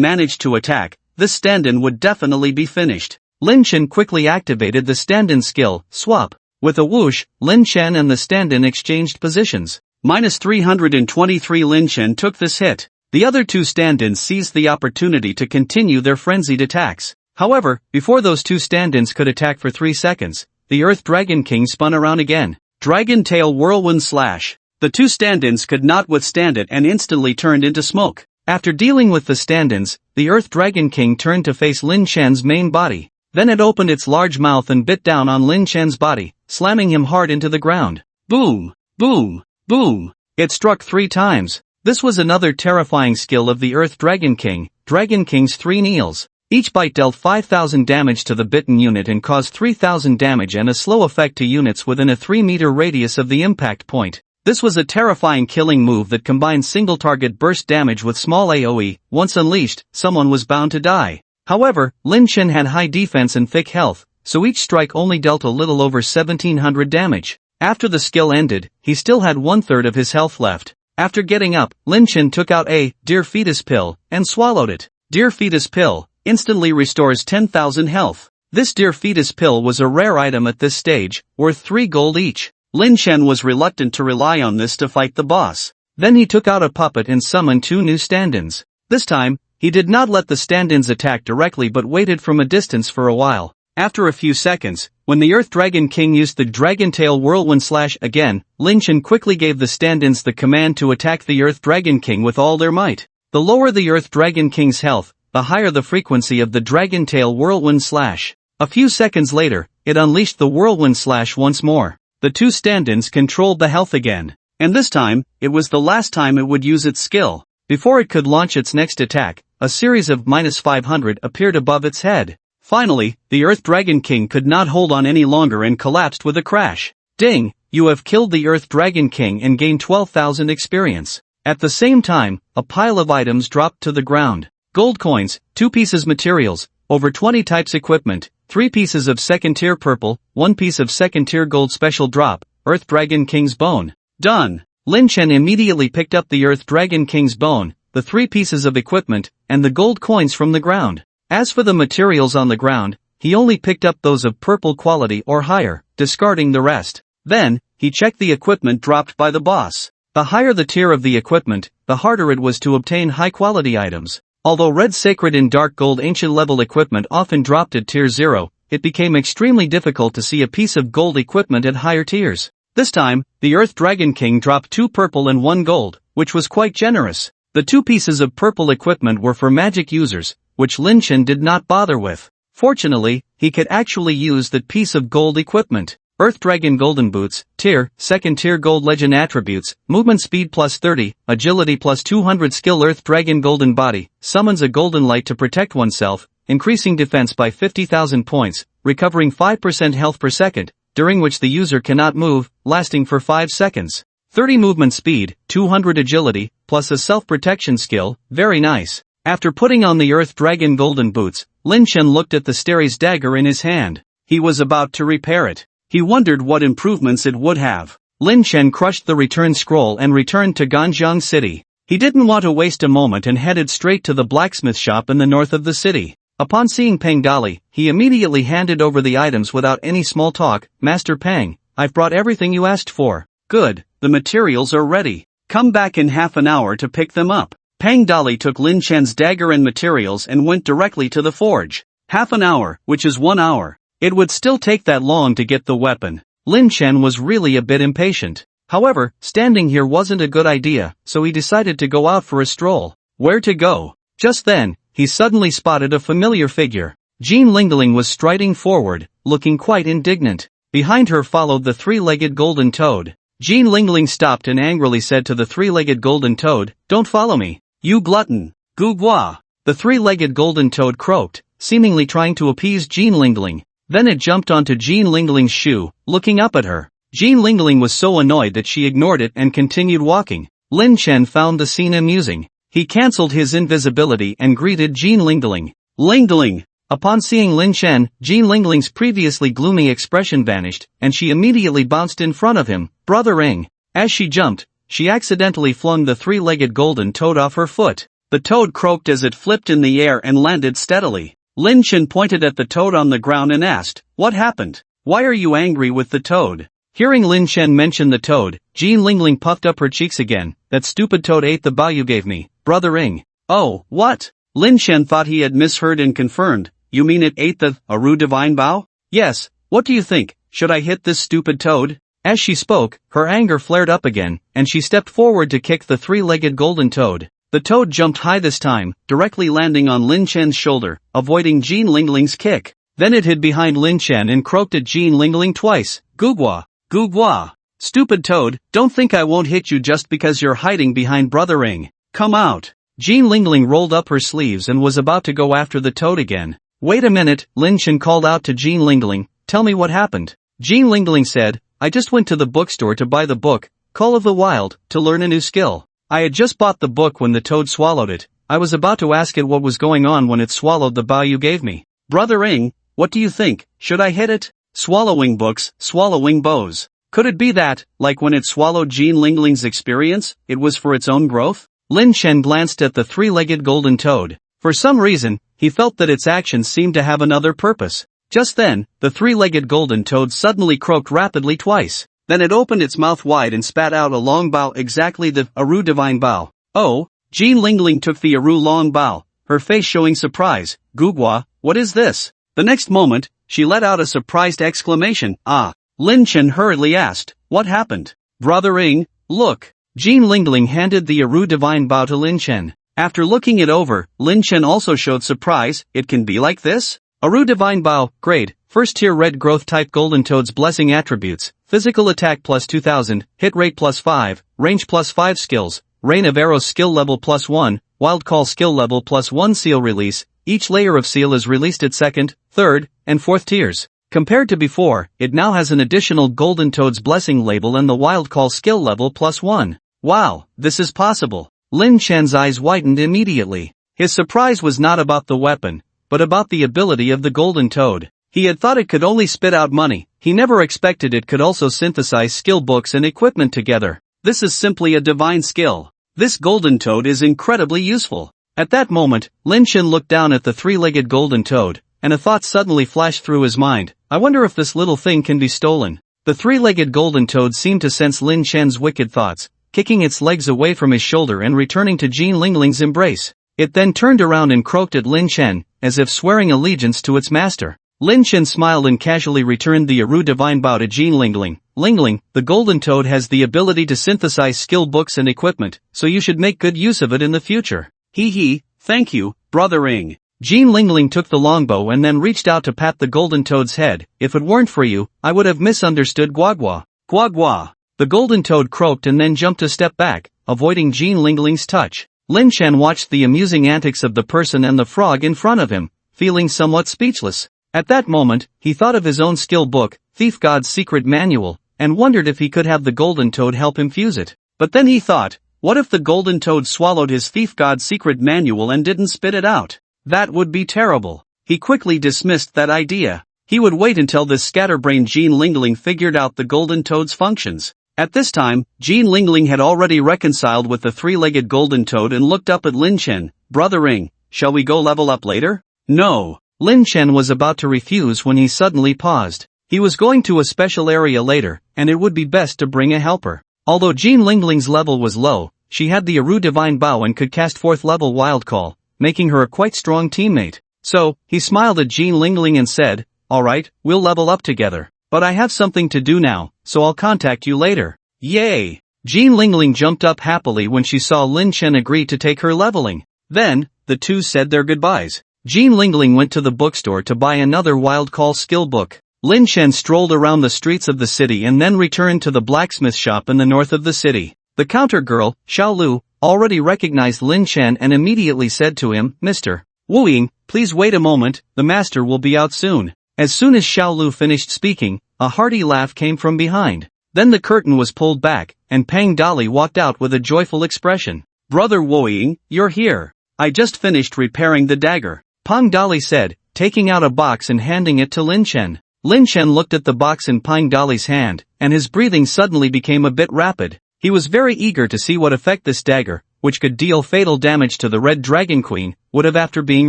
managed to attack, this stand-in would definitely be finished. Lin Chen quickly activated the stand-in skill, swap. With a whoosh, Lin Chen and the stand-in exchanged positions. -323 Lin Chen took this hit. The other two stand-ins seized the opportunity to continue their frenzied attacks. However, before those two stand-ins could attack for 3 seconds, the Earth Dragon King spun around again. Dragon Tail Whirlwind Slash. The two stand-ins could not withstand it and instantly turned into smoke. After dealing with the stand-ins, the Earth Dragon King turned to face Lin Chen's main body. Then it opened its large mouth and bit down on Lin Chen's body, slamming him hard into the ground. Boom! Boom! Boom! It struck 3 times. This was another terrifying skill of the Earth Dragon King, Dragon King's 3 kneels. Each bite dealt 5,000 damage to the bitten unit and caused 3,000 damage and a slow effect to units within a 3-meter radius of the impact point. This was a terrifying killing move that combined single target burst damage with small AoE. Once unleashed, someone was bound to die. However, Lin Chen had high defense and thick health, so each strike only dealt a little over 1,700 damage. After the skill ended, he still had 1/3 of his health left. After getting up, Lin Chen took out a Dear Fetus pill and swallowed it. Dear Fetus pill instantly restores 10,000 health. This Dear Fetus pill was a rare item at this stage, worth 3 gold each. Lin Chen was reluctant to rely on this to fight the boss. Then he took out a puppet and summoned 2 new stand-ins. This time, he did not let the stand-ins attack directly but waited from a distance for a while. After a few seconds, when the Earth Dragon King used the Dragon Tail Whirlwind Slash again, Lin Chen quickly gave the stand-ins the command to attack the Earth Dragon King with all their might. The lower the Earth Dragon King's health, the higher the frequency of the Dragon Tail Whirlwind Slash. A few seconds later, it unleashed the Whirlwind Slash once more. The 2 stand-ins controlled the health again. And this time, it was the last time it would use its skill. Before it could launch its next attack, a series of -500 appeared above its head. Finally, the Earth Dragon King could not hold on any longer and collapsed with a crash. Ding! You have killed the Earth Dragon King and gained 12,000 experience. At the same time, a pile of items dropped to the ground. Gold coins, 2 pieces materials, over 20 types equipment, 3 pieces of second tier purple, 1 piece of second tier gold special drop, Earth Dragon King's bone. Done! Lin Chen immediately picked up the Earth Dragon King's bone, the 3 pieces of equipment, and the gold coins from the ground. As for the materials on the ground, he only picked up those of purple quality or higher, discarding the rest. Then, he checked the equipment dropped by the boss. The higher the tier of the equipment, the harder it was to obtain high-quality items. Although Red Sacred and Dark Gold ancient-level equipment often dropped at tier 0, it became extremely difficult to see a piece of gold equipment at higher tiers. This time, the Earth Dragon King dropped 2 purple and 1 gold, which was quite generous. The 2 pieces of purple equipment were for magic users, which Lin Chen did not bother with. Fortunately, he could actually use that piece of gold equipment. Earth Dragon Golden Boots, tier, second tier gold legend attributes, movement speed plus 30, agility plus 200 skill. Earth Dragon Golden Body, summons a golden light to protect oneself, increasing defense by 50,000 points, recovering 5% health per second, during which the user cannot move, lasting for 5 seconds. 30 movement speed, 200 agility, plus a self-protection skill, very nice. After putting on the Earth Dragon Golden Boots, Lin Chen looked at the Stary's dagger in his hand. He was about to repair it. He wondered what improvements it would have. Lin Chen crushed the return scroll and returned to Ganjiang City. He didn't want to waste a moment and headed straight to the blacksmith shop in the north of the city. Upon seeing Peng Dali, he immediately handed over the items without any small talk. Master Peng, I've brought everything you asked for. Good, the materials are ready. Come back in half an hour to pick them up. Peng Dali took Lin Chen's dagger and materials and went directly to the forge. Half an hour, which is 1 hour. It would still take that long to get the weapon. Lin Chen was really a bit impatient. However, standing here wasn't a good idea, so he decided to go out for a stroll. Where to go? Just then, he suddenly spotted a familiar figure. Jean Lingling was striding forward, looking quite indignant. Behind her followed the 3-legged golden toad. Jean Lingling stopped and angrily said to the 3-legged golden toad, "Don't follow me, you glutton." Gugwa. The 3-legged golden toad croaked, seemingly trying to appease Jean Lingling. Then it jumped onto Jean Lingling's shoe, looking up at her. Jean Lingling was so annoyed that she ignored it and continued walking. Lin Chen found the scene amusing. He cancelled his invisibility and greeted Jean Lingling. Lingling! Upon seeing Lin Chen, Jean Lingling's previously gloomy expression vanished, and she immediately bounced in front of him. Brother Ing. As she jumped, she accidentally flung the 3-legged golden toad off her foot. The toad croaked as it flipped in the air and landed steadily. Lin Chen pointed at the toad on the ground and asked, "What happened? Why are you angry with the toad?" Hearing Lin Chen mention the toad, Jean Lingling puffed up her cheeks again. "That stupid toad ate the bao you gave me, brother Ing." "Oh, what?" Lin Chen thought he had misheard and confirmed. "You mean it ate the Aru divine bao?" "Yes, what do you think, should I hit this stupid toad?" As she spoke, her anger flared up again, and she stepped forward to kick the three-legged golden toad. The toad jumped high this time, directly landing on Lin Chen's shoulder, avoiding Jean Lingling's kick. Then it hid behind Lin Chen and croaked at Jean Lingling twice. "Gugwa! Gugwa! Stupid toad, don't think I won't hit you just because you're hiding behind brother Ing. Come out!" Jean Lingling rolled up her sleeves and was about to go after the toad again. "Wait a minute," Lin Chen called out to Jean Lingling. "Tell me what happened." Jean Lingling said, "I just went to the bookstore to buy the book, Call of the Wild, to learn a new skill. I had just bought the book when the toad swallowed it. I was about to ask it what was going on when it swallowed the bao you gave me. Brother Ing, what do you think, should I hit it? Swallowing books, swallowing bows. Could it be that, like when it swallowed Jean Lingling's experience, it was for its own growth?" Lin Chen glanced at the three-legged golden toad. For some reason, he felt that its actions seemed to have another purpose. Just then, the three-legged golden toad suddenly croaked rapidly twice. Then it opened its mouth wide and spat out a long bao, exactly the Aru divine bao. "Oh!" Jean Lingling took the Aru long bao, her face showing surprise. "Gugwa, what is this?" The next moment, she let out a surprised exclamation. "Ah!" Lin Chen hurriedly asked, "What happened?" "Brother Ing, look." Jean Lingling handed the Aru divine bao to Lin Chen. After looking it over, Lin Chen also showed surprise. "It can be like this? Aru divine bao, grade, first tier red growth type golden toad's blessing attributes, physical attack plus 2000, hit rate plus 5, range plus 5 skills, rain of arrows skill level plus 1, wild call skill level plus 1 seal release. Each layer of seal is released at second, third, and fourth tiers. Compared to before, it now has an additional golden toad's blessing label and the wild call skill level plus 1. Wow, this is possible. Lin Chen's eyes widened immediately. His surprise was not about the weapon, but about the ability of the golden toad. He had thought it could only spit out money. He never expected it could also synthesize skill books and equipment together. This is simply a divine skill. This golden toad is incredibly useful. At that moment, Lin Chen looked down at the three-legged golden toad, and a thought suddenly flashed through his mind. I wonder if this little thing can be stolen. The three-legged golden toad seemed to sense Lin Chen's wicked thoughts, kicking its legs away from his shoulder and returning to Jean Lingling's embrace. It then turned around and croaked at Lin Chen, as if swearing allegiance to its master. Lin Chen smiled and casually returned the Aru divine bao to Jean Lingling. "Lingling, the golden toad has the ability to synthesize skill books and equipment, so you should make good use of it in the future." He, thank you, brother Ing." Jean Lingling took the longbow and then reached out to pat the golden toad's head. "If it weren't for you, I would have misunderstood Guagua." "Guagua." The golden toad croaked and then jumped a step back, avoiding Jean Lingling's touch. Lin Chen watched the amusing antics of the person and the frog in front of him, feeling somewhat speechless. At that moment, he thought of his own skill book, Thief God's Secret Manual, and wondered if he could have the golden toad help him fuse it. But then he thought, what if the golden toad swallowed his Thief God's Secret Manual and didn't spit it out? That would be terrible. He quickly dismissed that idea. He would wait until this scatterbrained Jean Lingling figured out the golden toad's functions. At this time, Jean Lingling had already reconciled with the three-legged golden toad and looked up at Lin Chen. "Brother Ing, shall we go level up later?" "No." Lin Chen was about to refuse when he suddenly paused. He was going to a special area later, and it would be best to bring a helper. Although Jean Lingling's level was low, she had the Aru Divine Bao and could cast 4th level Wild Call, making her a quite strong teammate. So, he smiled at Jean Lingling and said, "Alright, we'll level up together. But I have something to do now, so I'll contact you later." Yay! Jean Lingling jumped up happily when she saw Lin Chen agree to take her leveling. Then, the two said their goodbyes. Jean Lingling went to the bookstore to buy another Wild Call skill book. Lin Chen strolled around the streets of the city and then returned to the blacksmith shop in the north of the city. The counter girl, Xiao Lu, already recognized Lin Chen and immediately said to him, "Mr. Wu Ying, please wait a moment, the master will be out soon." As soon as Xiao Lu finished speaking, a hearty laugh came from behind. Then the curtain was pulled back, and Pang Dali walked out with a joyful expression. "Brother Wu Ying, you're here. I just finished repairing the dagger," Pang Dali said, taking out a box and handing it to Lin Chen. Lin Chen looked at the box in Pang Dali's hand, and his breathing suddenly became a bit rapid. He was very eager to see what effect this dagger, which could deal fatal damage to the Red Dragon Queen, would have after being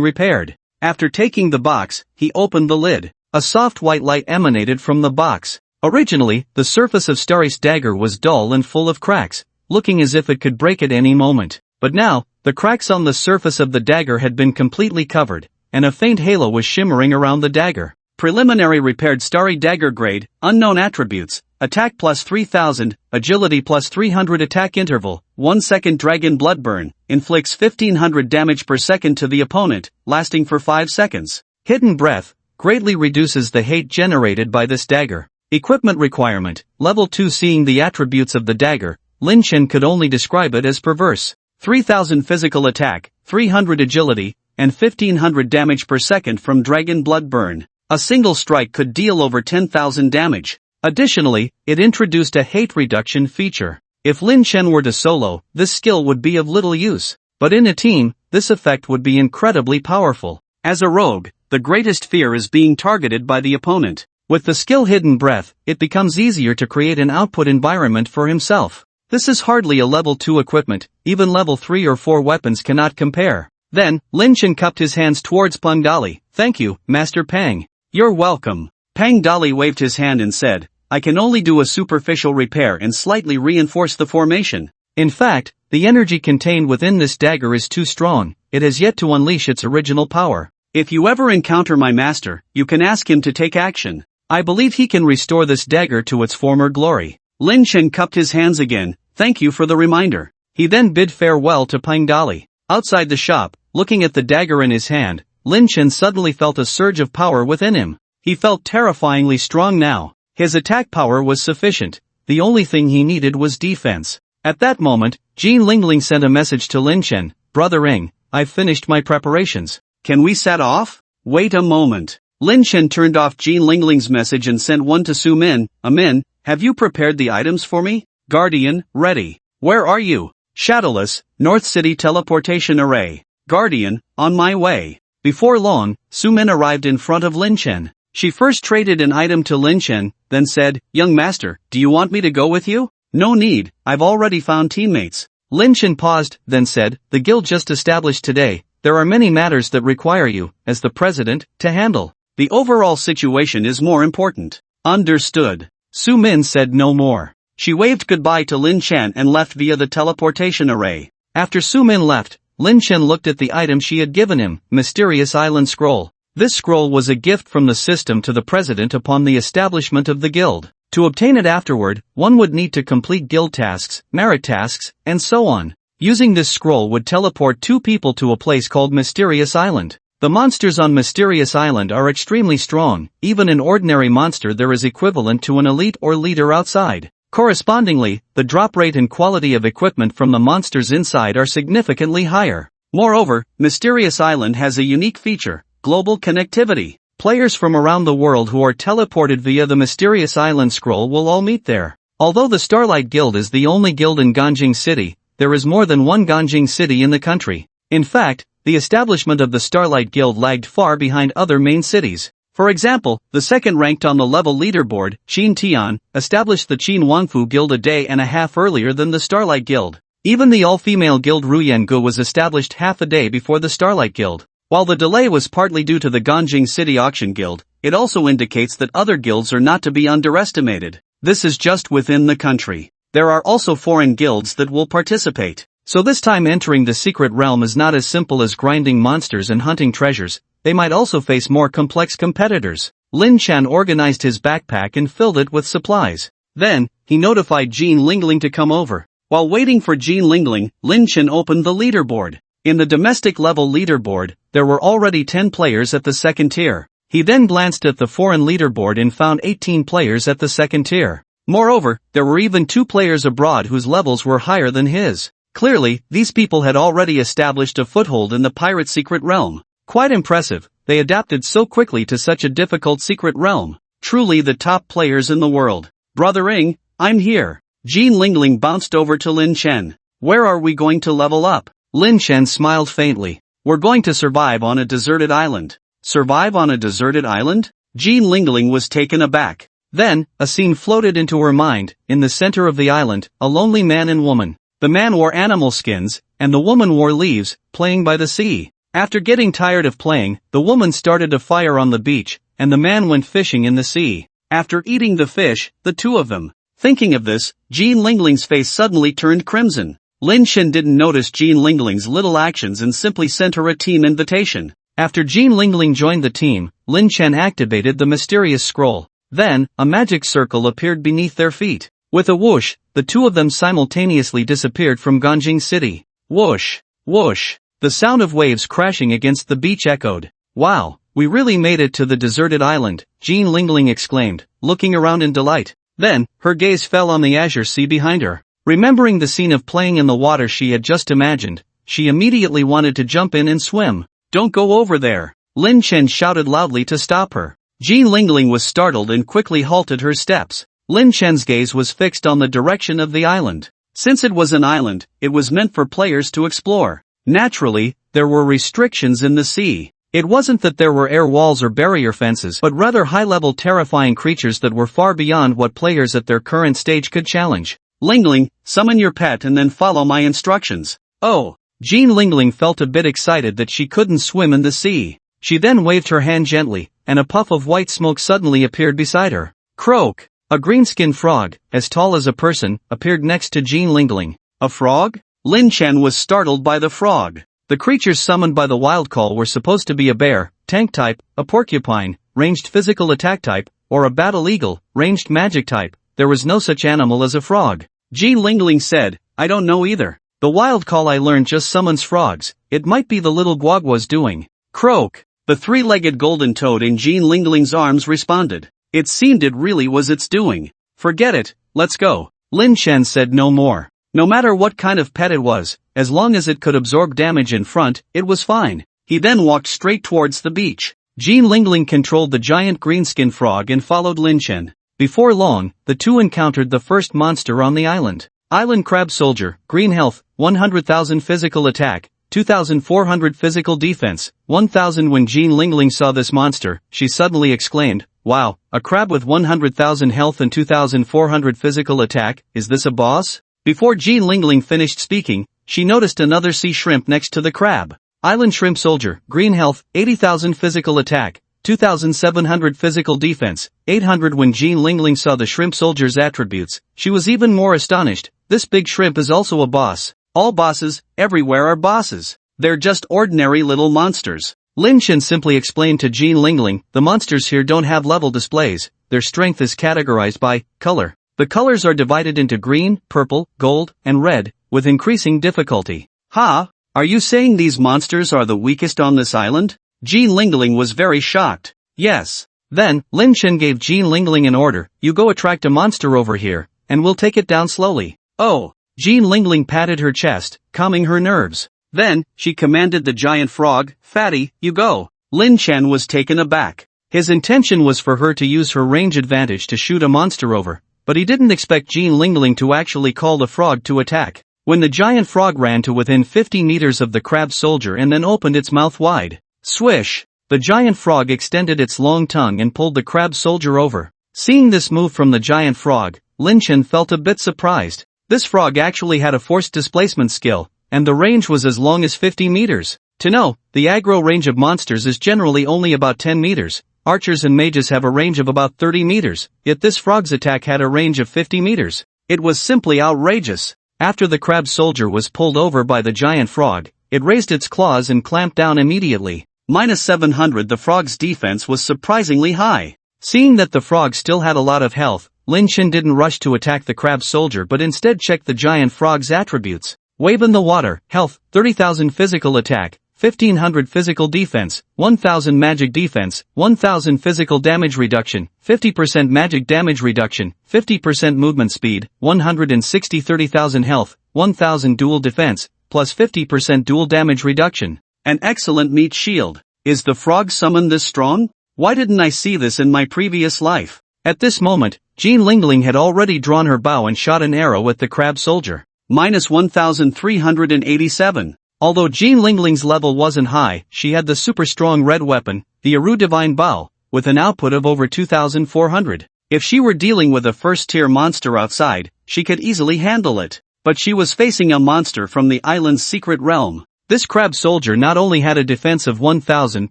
repaired. After taking the box, he opened the lid. A soft white light emanated from the box. Originally, the surface of Starry's dagger was dull and full of cracks, looking as if it could break at any moment. But now, the cracks on the surface of the dagger had been completely covered, and a faint halo was shimmering around the dagger. Preliminary repaired Starry dagger grade, unknown attributes, attack plus 3000, agility plus 300 attack interval, 1 second dragon blood burn, inflicts 1500 damage per second to the opponent, lasting for 5 seconds. Hidden breath, greatly reduces the hate generated by this dagger. Equipment requirement, level 2. Seeing the attributes of the dagger, Lin Chen could only describe it as perverse. 3000 physical attack, 300 agility, and 1500 damage per second from dragon blood burn. A single strike could deal over 10,000 damage. Additionally, it introduced a hate reduction feature. If Lin Chen were to solo, this skill would be of little use. But in a team, this effect would be incredibly powerful. As a rogue, the greatest fear is being targeted by the opponent. With the skill Hidden Breath, it becomes easier to create an output environment for himself. This is hardly a level 2 equipment, even level 3 or 4 weapons cannot compare. Then, Lin Chen cupped his hands towards Peng Dali. Thank you, Master Peng. You're welcome. Peng Dali waved his hand and said, I can only do a superficial repair and slightly reinforce the formation. In fact, the energy contained within this dagger is too strong, it has yet to unleash its original power. If you ever encounter my master, you can ask him to take action. I believe he can restore this dagger to its former glory. Lin Chen cupped his hands again. Thank you for the reminder. He then bid farewell to Peng Dali. Outside the shop, looking at the dagger in his hand, Lin Chen suddenly felt a surge of power within him. He felt terrifyingly strong now. His attack power was sufficient. The only thing he needed was defense. At that moment, Jean Lingling sent a message to Lin Chen. Brother Ing, I've finished my preparations. Can we set off? Wait a moment. Lin Chen turned off Jean Lingling's message and sent one to Su Min. Min, have you prepared the items for me? Guardian, ready. Where are you? Shadowless, North City Teleportation Array. Guardian, on my way. Before long, Su Min arrived in front of Lin Chen. She first traded an item to Lin Chen, then said, Young master, do you want me to go with you? No need, I've already found teammates. Lin Chen paused, then said, the guild just established today. There are many matters that require you, as the president, to handle. The overall situation is more important. Understood. Su Min said no more. She waved goodbye to Lin Chen and left via the teleportation array. After Su Min left, Lin Chen looked at the item she had given him, Mysterious Island Scroll. This scroll was a gift from the system to the president upon the establishment of the guild. To obtain it afterward, one would need to complete guild tasks, merit tasks, and so on. Using this scroll would teleport 2 people to a place called Mysterious Island. The monsters on Mysterious Island are extremely strong. Even an ordinary monster there is equivalent to an elite or leader outside. Correspondingly, the drop rate and quality of equipment from the monsters inside are significantly higher. Moreover, Mysterious Island has a unique feature, global connectivity. Players from around the world who are teleported via the Mysterious Island scroll will all meet there. Although the Starlight Guild is the only guild in Ganjing City, there is more than one Ganjing City in the country. In fact, the establishment of the Starlight Guild lagged far behind other main cities. For example, the second ranked on the level leaderboard, Qin Tian, established the Qin Wangfu Guild a day and a half earlier than the Starlight Guild. Even the all-female guild Ruyengu was established half a day before the Starlight Guild. While the delay was partly due to the Ganjing City Auction Guild, it also indicates that other guilds are not to be underestimated. This is just within the country. There are also foreign guilds that will participate. So this time entering the secret realm is not as simple as grinding monsters and hunting treasures. They might also face more complex competitors. Lin Chen organized his backpack and filled it with supplies. Then, he notified Jean Lingling to come over. While waiting for Jean Lingling, Lin Chen opened the leaderboard. In the domestic level leaderboard, there were already 10 players at the second tier. He then glanced at the foreign leaderboard and found 18 players at the second tier. Moreover, there were even 2 players abroad whose levels were higher than his. Clearly, these people had already established a foothold in the pirate secret realm. Quite impressive, they adapted so quickly to such a difficult secret realm. Truly the top players in the world. Brother Ing, I'm here. Jean Lingling bounced over to Lin Chen. Where are we going to level up? Lin Chen smiled faintly. We're going to survive on a deserted island. Survive on a deserted island? Jean Lingling was taken aback. Then, a scene floated into her mind. In the center of the island, a lonely man and woman. The man wore animal skins, and the woman wore leaves, playing by the sea. After getting tired of playing, the woman started a fire on the beach, and the man went fishing in the sea. After eating the fish, the two of them. Thinking of this, Jean Lingling's face suddenly turned crimson. Lin Chen didn't notice Jean Lingling's little actions and simply sent her a team invitation. After Jean Lingling joined the team, Lin Chen activated the mysterious scroll. Then, a magic circle appeared beneath their feet. With a whoosh, the two of them simultaneously disappeared from Ganjing City. Whoosh, whoosh. The sound of waves crashing against the beach echoed. Wow, we really made it to the deserted island, Jean Lingling exclaimed, looking around in delight. Then, her gaze fell on the azure sea behind her. Remembering the scene of playing in the water she had just imagined, she immediately wanted to jump in and swim. Don't go over there! Lin Chen shouted loudly to stop her. Jean Lingling was startled and quickly halted her steps. Lin Chen's gaze was fixed on the direction of the island. Since it was an island, it was meant for players to explore. Naturally, there were restrictions in the sea. It wasn't that there were air walls or barrier fences, but rather high-level terrifying creatures that were far beyond what players at their current stage could challenge. Lingling, summon your pet and then follow my instructions. Oh! Jean Lingling felt a bit excited that she couldn't swim in the sea. She then waved her hand gently, and a puff of white smoke suddenly appeared beside her. Croak! A green-skinned frog, as tall as a person, appeared next to Jean Lingling. A frog? Lin Chen was startled by the frog. The creatures summoned by the wild call were supposed to be a bear, tank type, a porcupine, ranged physical attack type, or a battle eagle, ranged magic type. There was no such animal as a frog. Jean Lingling said, I don't know either. The wild call I learned just summons frogs. It might be the little guagua's doing. Croak! The three-legged golden toad in Jean Lingling's arms responded. It seemed it really was its doing. Forget it, let's go. Lin Chen said no more. No matter what kind of pet it was, as long as it could absorb damage in front, it was fine. He then walked straight towards the beach. Jean Lingling controlled the giant green-skinned frog and followed Lin Chen. Before long, the two encountered the first monster on the island. Island Crab Soldier, green health, 100,000 physical attack, 2,400 physical defense, 1,000. When Jean Lingling saw this monster, she suddenly exclaimed, wow, a crab with 100,000 health and 2,400 physical attack, is this a boss? Before Jean Lingling finished speaking, she noticed another sea shrimp next to the crab. Island Shrimp Soldier, green health, 80,000 physical attack, 2,700 physical defense, 800. When Jean Lingling saw the shrimp soldier's attributes, she was even more astonished. This big shrimp is also a boss. All bosses, everywhere are bosses. They're just ordinary little monsters. Lin Chen simply explained to Jean Lingling, the monsters here don't have level displays, their strength is categorized by color. The colors are divided into green, purple, gold, and red, with increasing difficulty. Ha! Are you saying these monsters are the weakest on this island? Jean Lingling was very shocked. Yes. Then, Lin Chen gave Jean Lingling an order, you go attract a monster over here, and we'll take it down slowly. Oh! Jean Lingling patted her chest, calming her nerves. Then, she commanded the giant frog, Fatty, you go. Lin Chen was taken aback. His intention was for her to use her range advantage to shoot a monster over, but he didn't expect Jean Lingling to actually call the frog to attack. When the giant frog ran to within 50 meters of the crab soldier and then opened its mouth wide. Swish! The giant frog extended its long tongue and pulled the crab soldier over. Seeing this move from the giant frog, Lin Chen felt a bit surprised. This frog actually had a forced displacement skill, and the range was as long as 50 meters. To know, the aggro range of monsters is generally only about 10 meters. Archers and mages have a range of about 30 meters, yet this frog's attack had a range of 50 meters. It was simply outrageous. After the crab soldier was pulled over by the giant frog, it raised its claws and clamped down immediately. -700. The frog's defense was surprisingly high. Seeing that the frog still had a lot of health, Lin Chen didn't rush to attack the crab soldier but instead checked the giant frog's attributes. Wave in the water, health, 30,000 physical attack, 1,500 physical defense, 1,000 magic defense, 1,000 physical damage reduction, 50% magic damage reduction, 50% movement speed, 160 30,000 health, 1,000 dual defense, plus 50% dual damage reduction. An excellent meat shield. Is the frog summon this strong? Why didn't I see this in my previous life? At this moment, Jean Lingling had already drawn her bow and shot an arrow at the crab soldier. -1,387. Although Jean Lingling's level wasn't high, she had the super strong red weapon, the Aru Divine Bow, with an output of over 2,400. If she were dealing with a first-tier monster outside, she could easily handle it. But she was facing a monster from the island's secret realm. This crab soldier not only had a defense of 1,000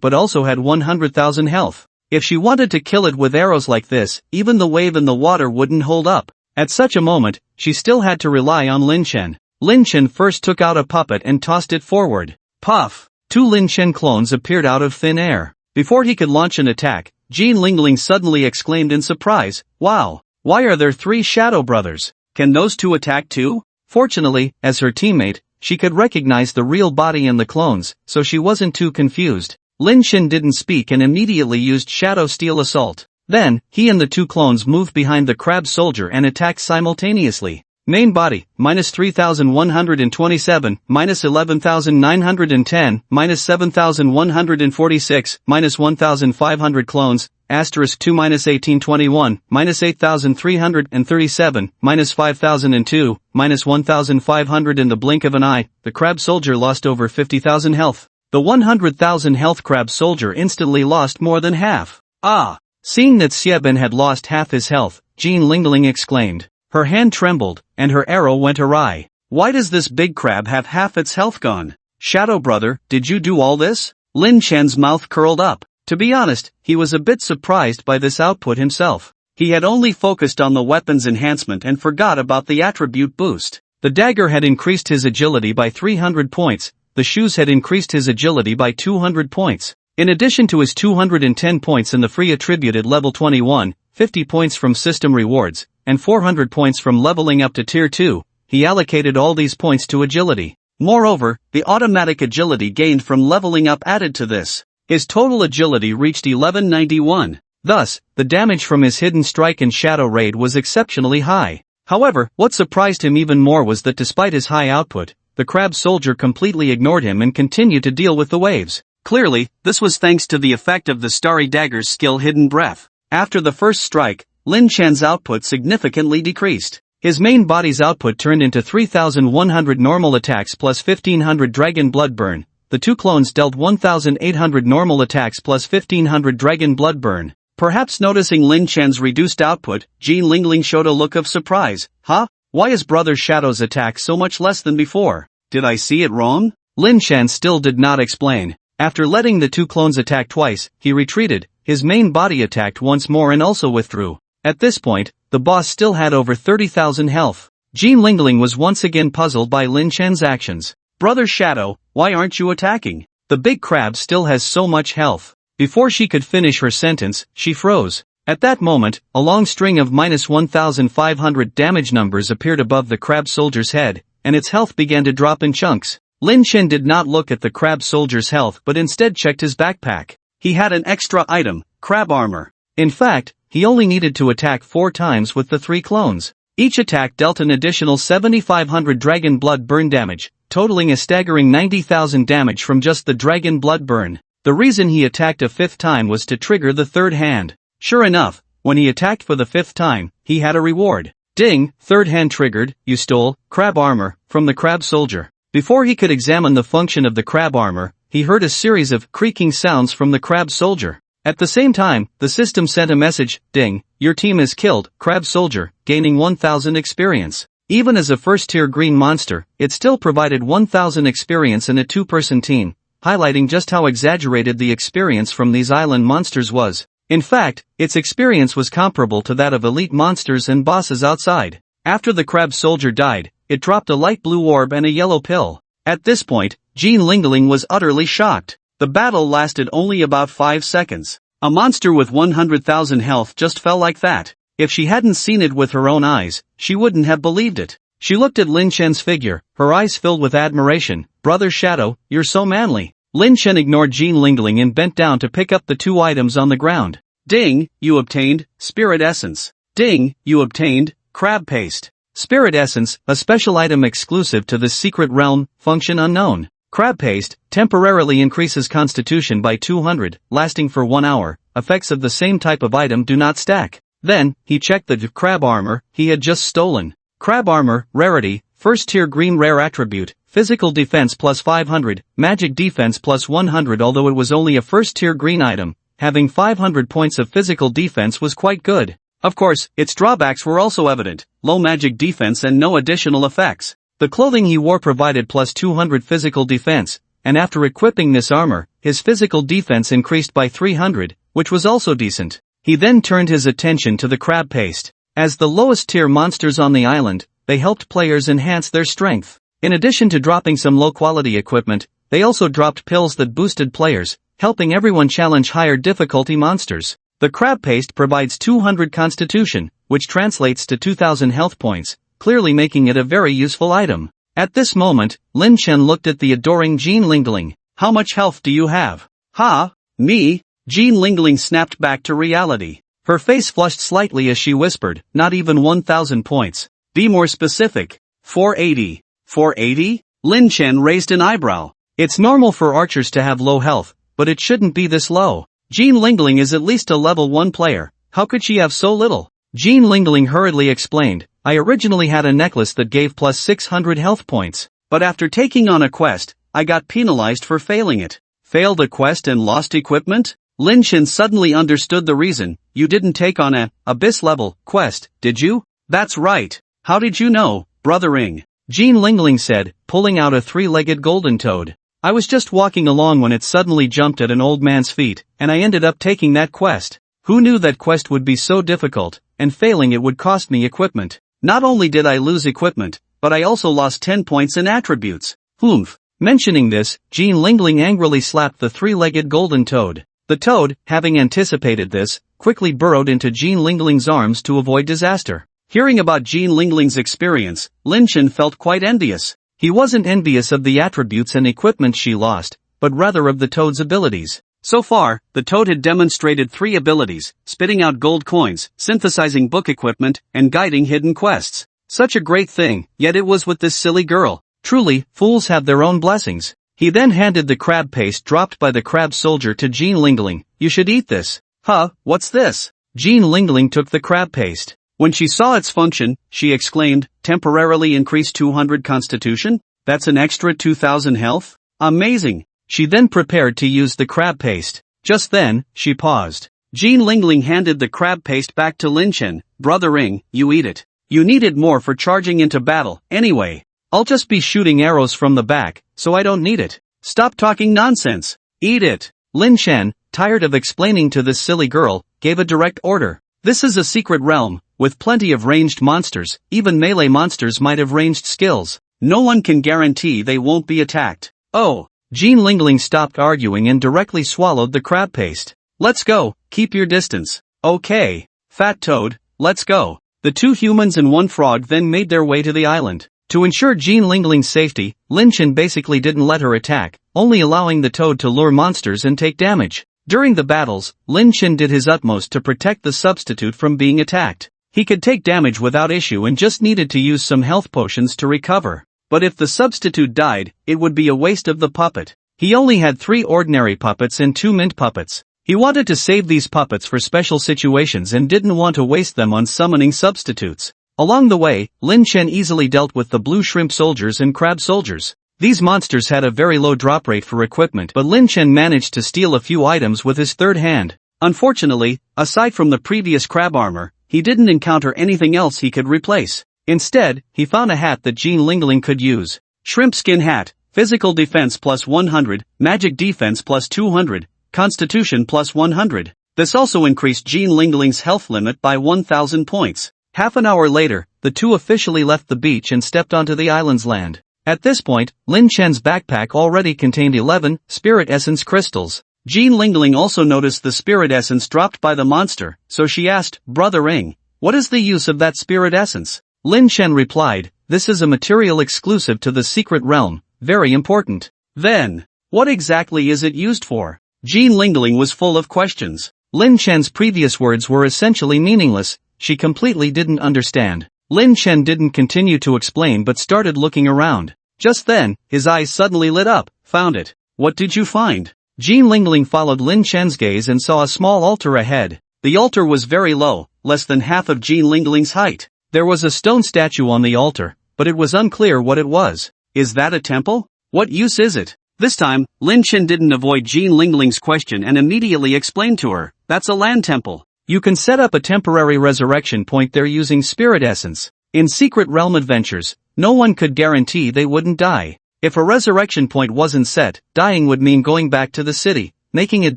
but also had 100,000 health. If she wanted to kill it with arrows like this, even the wave in the water wouldn't hold up. At such a moment, she still had to rely on Lin Chen. Lin Chen first took out a puppet and tossed it forward. Puff! 2 Lin Chen clones appeared out of thin air. Before he could launch an attack, Jean Lingling suddenly exclaimed in surprise, "Wow! Why are there 3 shadow brothers? Can those 2 attack too?" Fortunately, as her teammate, she could recognize the real body and the clones, so she wasn't too confused. Lin Chen didn't speak and immediately used Shadow Steel Assault. Then, he and the 2 clones moved behind the crab soldier and attacked simultaneously. Main body, -3,127, -11,910, -7,146, -1,500 clones, *2 -1821, -8,337, -5,002, -1,500 in the blink of an eye. The crab soldier lost over 50,000 health. The 100,000 health crab soldier instantly lost more than half. Ah! Seeing that Xieben had lost half his health, Jean Lingling exclaimed. Her hand trembled, and her arrow went awry. Why does this big crab have half its health gone? Shadow brother, did you do all this? Lin Chen's mouth curled up. To be honest, he was a bit surprised by this output himself. He had only focused on the weapon's enhancement and forgot about the attribute boost. The dagger had increased his agility by 300 points, the shoes had increased his agility by 200 points. In addition to his 210 points in the free attributed level 21, 50 points from system rewards, and 400 points from leveling up to tier 2, he allocated all these points to agility. Moreover, the automatic agility gained from leveling up added to this. His total agility reached 1191. Thus, the damage from his hidden strike and shadow raid was exceptionally high. However, what surprised him even more was that despite his high output, the crab soldier completely ignored him and continued to deal with the waves. Clearly, this was thanks to the effect of the Starry Dagger's skill Hidden Breath. After the first strike, Lin Chen's output significantly decreased. His main body's output turned into 3,100 normal attacks plus 1,500 dragon blood burn. The 2 clones dealt 1,800 normal attacks plus 1,500 dragon blood burn. Perhaps noticing Lin Chen's reduced output, Jean Lingling showed a look of surprise. Huh? Why is Brother Shadow's attack so much less than before? Did I see it wrong? Lin Chen still did not explain. After letting the 2 clones attack twice, he retreated, his main body attacked once more and also withdrew. At this point, the boss still had over 30,000 health. Jean Lingling was once again puzzled by Lin Chen's actions. Brother Shadow, why aren't you attacking? The big crab still has so much health. Before she could finish her sentence, she froze. At that moment, a long string of -1,500 damage numbers appeared above the crab soldier's head, and its health began to drop in chunks. Lin Chen did not look at the crab soldier's health but instead checked his backpack. He had an extra item, crab armor. In fact, he only needed to attack 4 times with the 3 clones. Each attack dealt an additional 7,500 dragon blood burn damage, totaling a staggering 90,000 damage from just the dragon blood burn. The reason he attacked a 5th time was to trigger the 3rd hand. Sure enough, when he attacked for the 5th time, he had a reward. Ding, 3rd hand triggered, you stole crab armor from the crab soldier. Before he could examine the function of the crab armor, he heard a series of creaking sounds from the crab soldier. At the same time, the system sent a message, ding, your team is killed, crab soldier, gaining 1,000 experience. Even as a first-tier green monster, it still provided 1,000 experience in a 2-person team, highlighting just how exaggerated the experience from these island monsters was. In fact, its experience was comparable to that of elite monsters and bosses outside. After the crab soldier died, it dropped a light blue orb and a yellow pill. At this point, Jean Lingling was utterly shocked. The battle lasted only about 5 seconds. A monster with 100,000 health just fell like that. If she hadn't seen it with her own eyes, she wouldn't have believed it. She looked at Lin Chen's figure, her eyes filled with admiration. Brother Shadow, you're so manly. Lin Chen ignored Jean Lingling and bent down to pick up the 2 items on the ground. Ding, you obtained Spirit Essence. Ding, you obtained Crab Paste. Spirit Essence, a special item exclusive to the secret realm, function unknown. Crab Paste temporarily increases constitution by 200, lasting for 1 hour. Effects of the same type of item do not stack. Then, he checked the crab armor he had just stolen. Crab armor, rarity, first tier green rare attribute, physical defense plus 500, magic defense plus 100. Although it was only a first tier green item, having 500 points of physical defense was quite good. Of course, its drawbacks were also evident, low magic defense and no additional effects. The clothing he wore provided plus 200 physical defense, and after equipping this armor, his physical defense increased by 300, which was also decent. He then turned his attention to the crab paste. As the lowest tier monsters on the island, they helped players enhance their strength. In addition to dropping some low-quality equipment, they also dropped pills that boosted players, helping everyone challenge higher difficulty monsters. The crab paste provides 200 constitution, which translates to 2000 health points, clearly making it a very useful item. At this moment, Lin Chen looked at the adoring Jean Lingling. How much health do you have? Ha? Me? Jean Lingling snapped back to reality. Her face flushed slightly as she whispered, not even 1000 points. Be more specific. 480. 480? Lin Chen raised an eyebrow. It's normal for archers to have low health, but it shouldn't be this low. Jean Lingling is at least a level 1 player. How could she have so little? Jean Lingling hurriedly explained, I originally had a necklace that gave plus 600 health points, but after taking on a quest, I got penalized for failing it. Failed a quest and lost equipment? Lin Chen suddenly understood the reason. You didn't take on a abyss level quest, did you? That's right. How did you know, brothering? Jean Lingling said, pulling out a 3-legged golden toad. I was just walking along when it suddenly jumped at an old man's feet, and I ended up taking that quest. Who knew that quest would be so difficult, and failing it would cost me equipment? Not only did I lose equipment, but I also lost 10 points in attributes. Humph. Mentioning this, Jean Lingling angrily slapped the 3-legged golden toad. The toad, having anticipated this, quickly burrowed into Jean Lingling's arms to avoid disaster. Hearing about Jean Lingling's experience, Lin Chen felt quite envious. He wasn't envious of the attributes and equipment she lost, but rather of the toad's abilities. So far, the toad had demonstrated 3 abilities, spitting out gold coins, synthesizing book equipment, and guiding hidden quests. Such a great thing, yet it was with this silly girl. Truly, fools have their own blessings. He then handed the crab paste dropped by the crab soldier to Jean Lingling. You should eat this. Huh, what's this? Jean Lingling took the crab paste. When she saw its function, she exclaimed, temporarily increase 200 constitution? That's an extra 2000 health? Amazing! She then prepared to use the crab paste. Just then, she paused. Jean Lingling handed the crab paste back to Lin Chen. Brothering, you eat it. You need it more for charging into battle, anyway. I'll just be shooting arrows from the back, so I don't need it. Stop talking nonsense. Eat it. Lin Chen, tired of explaining to this silly girl, gave a direct order. This is a secret realm, with plenty of ranged monsters. Even melee monsters might have ranged skills. No one can guarantee they won't be attacked. Oh. Jean Lingling stopped arguing and directly swallowed the crab paste. Let's go, keep your distance. Okay. Fat Toad, let's go. The 2 humans and 1 frog then made their way to the island. To ensure Jean Lingling's safety, Lin Chen basically didn't let her attack, only allowing the toad to lure monsters and take damage. During the battles, Lin Chen did his utmost to protect the substitute from being attacked. He could take damage without issue and just needed to use some health potions to recover. But if the substitute died, it would be a waste of the puppet. He only had 3 ordinary puppets and 2 mint puppets. He wanted to save these puppets for special situations and didn't want to waste them on summoning substitutes. Along the way, Lin Chen easily dealt with the blue shrimp soldiers and crab soldiers. These monsters had a very low drop rate for equipment, but Lin Chen managed to steal a few items with his third hand. Unfortunately, aside from the previous crab armor, he didn't encounter anything else he could replace. Instead, he found a hat that Jean Lingling could use. Shrimp skin hat, physical defense plus 100, magic defense plus 200, constitution plus 100. This also increased Jean Lingling's health limit by 1000 points. Half an hour later, the 2 officially left the beach and stepped onto the island's land. At this point, Lin Chen's backpack already contained 11 spirit essence crystals. Jean Lingling also noticed the spirit essence dropped by the monster, so she asked, Brothering, what is the use of that spirit essence? Lin Chen replied, this is a material exclusive to the secret realm, very important. Then, what exactly is it used for? Jean Lingling was full of questions. Lin Chen's previous words were essentially meaningless. She completely didn't understand. Lin Chen didn't continue to explain but started looking around. Just then, his eyes suddenly lit up. Found it. What did you find? Jean Lingling followed Lin Chen's gaze and saw a small altar ahead. The altar was very low, less than half of Jean Lingling's height. There was a stone statue on the altar, but it was unclear what it was. Is that a temple? What use is it? This time, Lin Chen didn't avoid Jean Lingling's question and immediately explained to her, that's a land temple. You can set up a temporary resurrection point there using spirit essence. In Secret Realm Adventures, no one could guarantee they wouldn't die. If a resurrection point wasn't set, dying would mean going back to the city, making it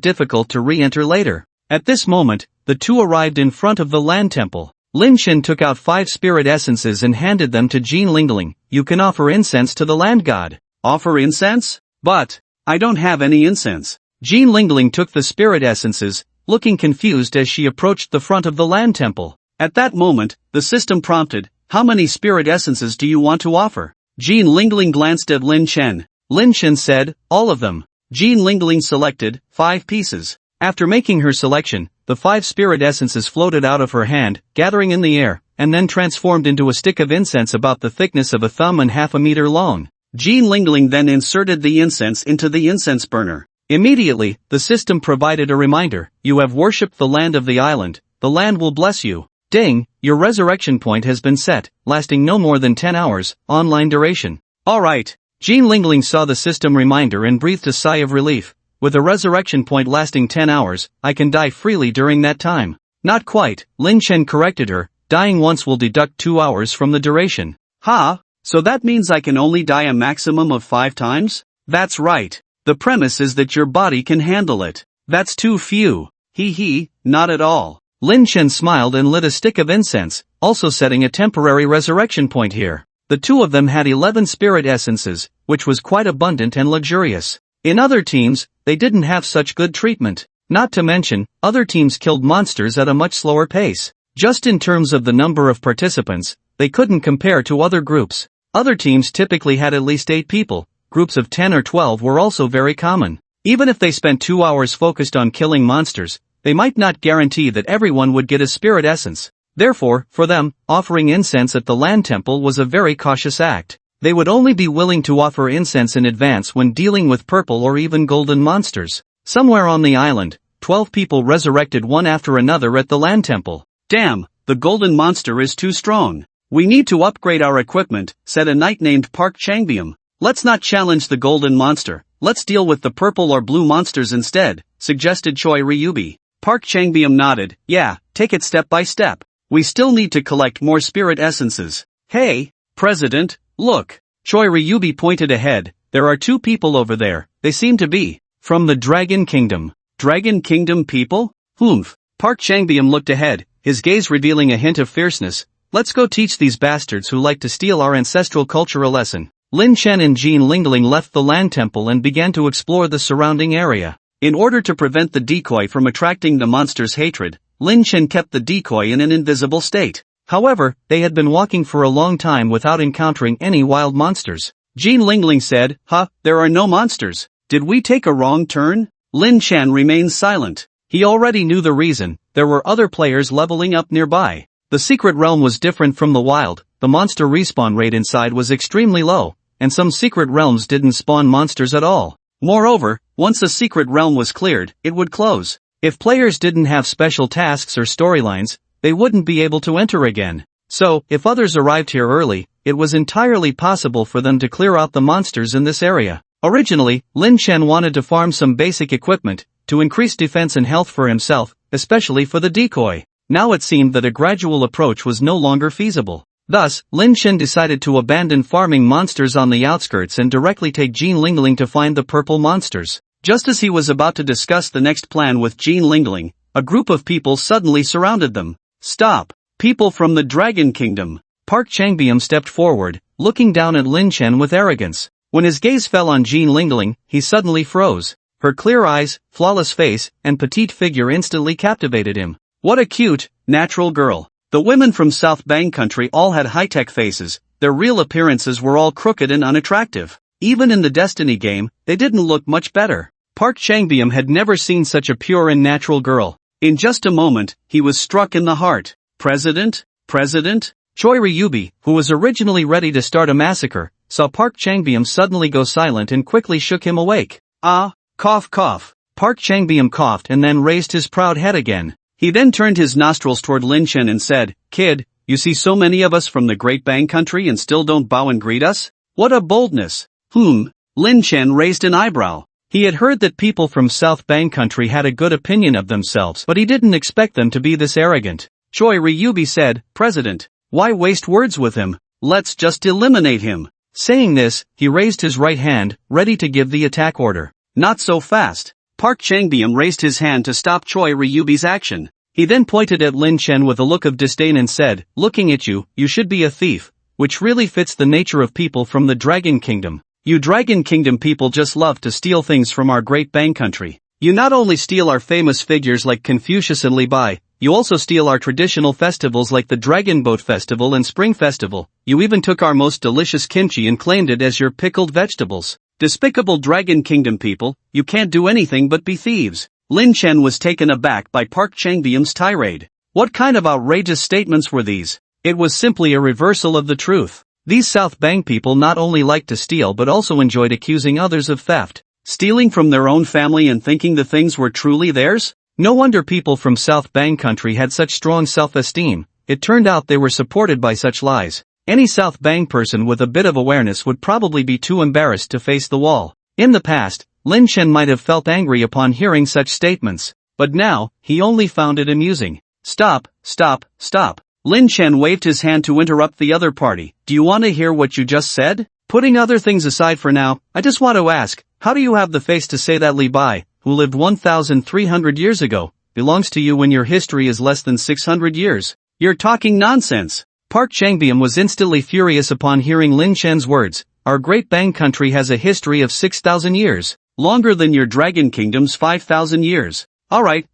difficult to re-enter later. At this moment, the two arrived in front of the land temple. Lin Chen took out 5 spirit essences and handed them to Jean Lingling. You can offer incense to the land god. Offer incense? But I don't have any incense. Jean Lingling took the spirit essences, looking confused as she approached the front of the land temple. At that moment, the system prompted, how many spirit essences do you want to offer? Jean Lingling glanced at Lin Chen. Lin Chen said, all of them. Jean Lingling selected 5 pieces. After making her selection, the 5 spirit essences floated out of her hand, gathering in the air, and then transformed into a stick of incense about the thickness of a thumb and half a meter long. Jean Lingling then inserted the incense into the incense burner. Immediately, the system provided a reminder, you have worshipped the land of the island, the land will bless you. Ding, your resurrection point has been set, lasting no more than 10 hours, online duration. Alright. Jean Lingling saw the system reminder and breathed a sigh of relief. With a resurrection point lasting 10 hours, I can die freely during that time. Not quite, Lin Chen corrected her, dying once will deduct 2 hours from the duration. Ha, so that means I can only die a maximum of 5 times? That's right. The premise is that your body can handle it. That's too few. Hee, not at all. Lin Chen smiled and lit a stick of incense, also setting a temporary resurrection point here. The two of them had 11 spirit essences, which was quite abundant and luxurious. In other teams, they didn't have such good treatment. Not to mention, other teams killed monsters at a much slower pace. Just in terms of the number of participants, they couldn't compare to other groups. Other teams typically had at least 8 people. Groups of 10 or 12 were also very common. Even if they spent 2 hours focused on killing monsters, they might not guarantee that everyone would get a spirit essence. Therefore, for them, offering incense at the land temple was a very cautious act. They would only be willing to offer incense in advance when dealing with purple or even golden monsters. Somewhere on the island, 12 people resurrected one after another at the land temple. Damn, the golden monster is too strong. We need to upgrade our equipment, said a knight named Park Changbyum. Let's not challenge the golden monster, let's deal with the purple or blue monsters instead, suggested Choi Ryubi. Park Changbyum nodded, yeah, take it step by step. We still need to collect more spirit essences. Hey, President, look. Choi Ryubi pointed ahead, there are 2 people over there, they seem to be from the Dragon Kingdom. Dragon Kingdom people? Humph. Park Changbyum looked ahead, his gaze revealing a hint of fierceness. Let's go teach these bastards who like to steal our ancestral culture a lesson. Lin Chen and Jean Lingling left the land temple and began to explore the surrounding area. In order to prevent the decoy from attracting the monster's hatred, Lin Chen kept the decoy in an invisible state. However, they had been walking for a long time without encountering any wild monsters. Jean Lingling said, there are no monsters. Did we take a wrong turn? Lin Chen remained silent. He already knew the reason, there were other players leveling up nearby. The secret realm was different from the wild, the monster respawn rate inside was extremely low, and some secret realms didn't spawn monsters at all. Moreover, once a secret realm was cleared, it would close. If players didn't have special tasks or storylines, they wouldn't be able to enter again. So, if others arrived here early, it was entirely possible for them to clear out the monsters in this area. Originally, Lin Chen wanted to farm some basic equipment, to increase defense and health for himself, especially for the decoy. Now it seemed that a gradual approach was no longer feasible. Thus, Lin Chen decided to abandon farming monsters on the outskirts and directly take Jean Lingling to find the purple monsters. Just as he was about to discuss the next plan with Jean Lingling, a group of people suddenly surrounded them. Stop! People from the Dragon Kingdom. Park Changbyum stepped forward, looking down at Lin Chen with arrogance. When his gaze fell on Jean Lingling, he suddenly froze. Her clear eyes, flawless face, and petite figure instantly captivated him. What a cute, natural girl. The women from South Bang country all had high-tech faces, their real appearances were all crooked and unattractive. Even in the Destiny game, they didn't look much better. Park Changbyum had never seen such a pure and natural girl. In just a moment, he was struck in the heart. President? Choi Ryubi, who was originally ready to start a massacre, saw Park Changbyum suddenly go silent and quickly shook him awake. Cough. Park Changbyum coughed and then raised his proud head again. He then turned his nostrils toward Lin Chen and said, Kid, you see so many of us from the Great Bang country and still don't bow and greet us? What a boldness. Lin Chen raised an eyebrow. He had heard that people from South Bang country had a good opinion of themselves, but he didn't expect them to be this arrogant. Choi Ryubi said, President, why waste words with him? Let's just eliminate him. Saying this, he raised his right hand, ready to give the attack order. Not so fast. Park Changbyeom raised his hand to stop Choi Ryubi's action. He then pointed at Lin Chen with a look of disdain and said, "Looking at you, you should be a thief," which really fits the nature of people from the Dragon Kingdom. You Dragon Kingdom people just love to steal things from our great Bang country. You not only steal our famous figures like Confucius and Li Bai, you also steal our traditional festivals like the Dragon Boat Festival and Spring Festival. You even took our most delicious kimchi and claimed it as your pickled vegetables. Despicable Dragon Kingdom people, you can't do anything but be thieves. Lin Chen was taken aback by Park Changbyeom's tirade. What kind of outrageous statements were these? It was simply a reversal of the truth. These South Bang people not only liked to steal but also enjoyed accusing others of theft. Stealing from their own family and thinking the things were truly theirs? No wonder people from South Bang country had such strong self-esteem. It turned out they were supported by such lies. Any South Bang person with a bit of awareness would probably be too embarrassed to face the wall. In the past, Lin Chen might have felt angry upon hearing such statements, but now, he only found it amusing. Stop, stop, stop. Lin Chen waved his hand to interrupt the other party. Do you want to hear what you just said? Putting other things aside for now, I just want to ask, how do you have the face to say that Li Bai, who lived 1,300 years ago, belongs to you when your history is less than 600 years? You're talking nonsense. Park Changbyeom was instantly furious upon hearing Lin Chen's words. Our great Bang country has a history of 6,000 years. Longer than your Dragon Kingdom's 5,000 years. Alright,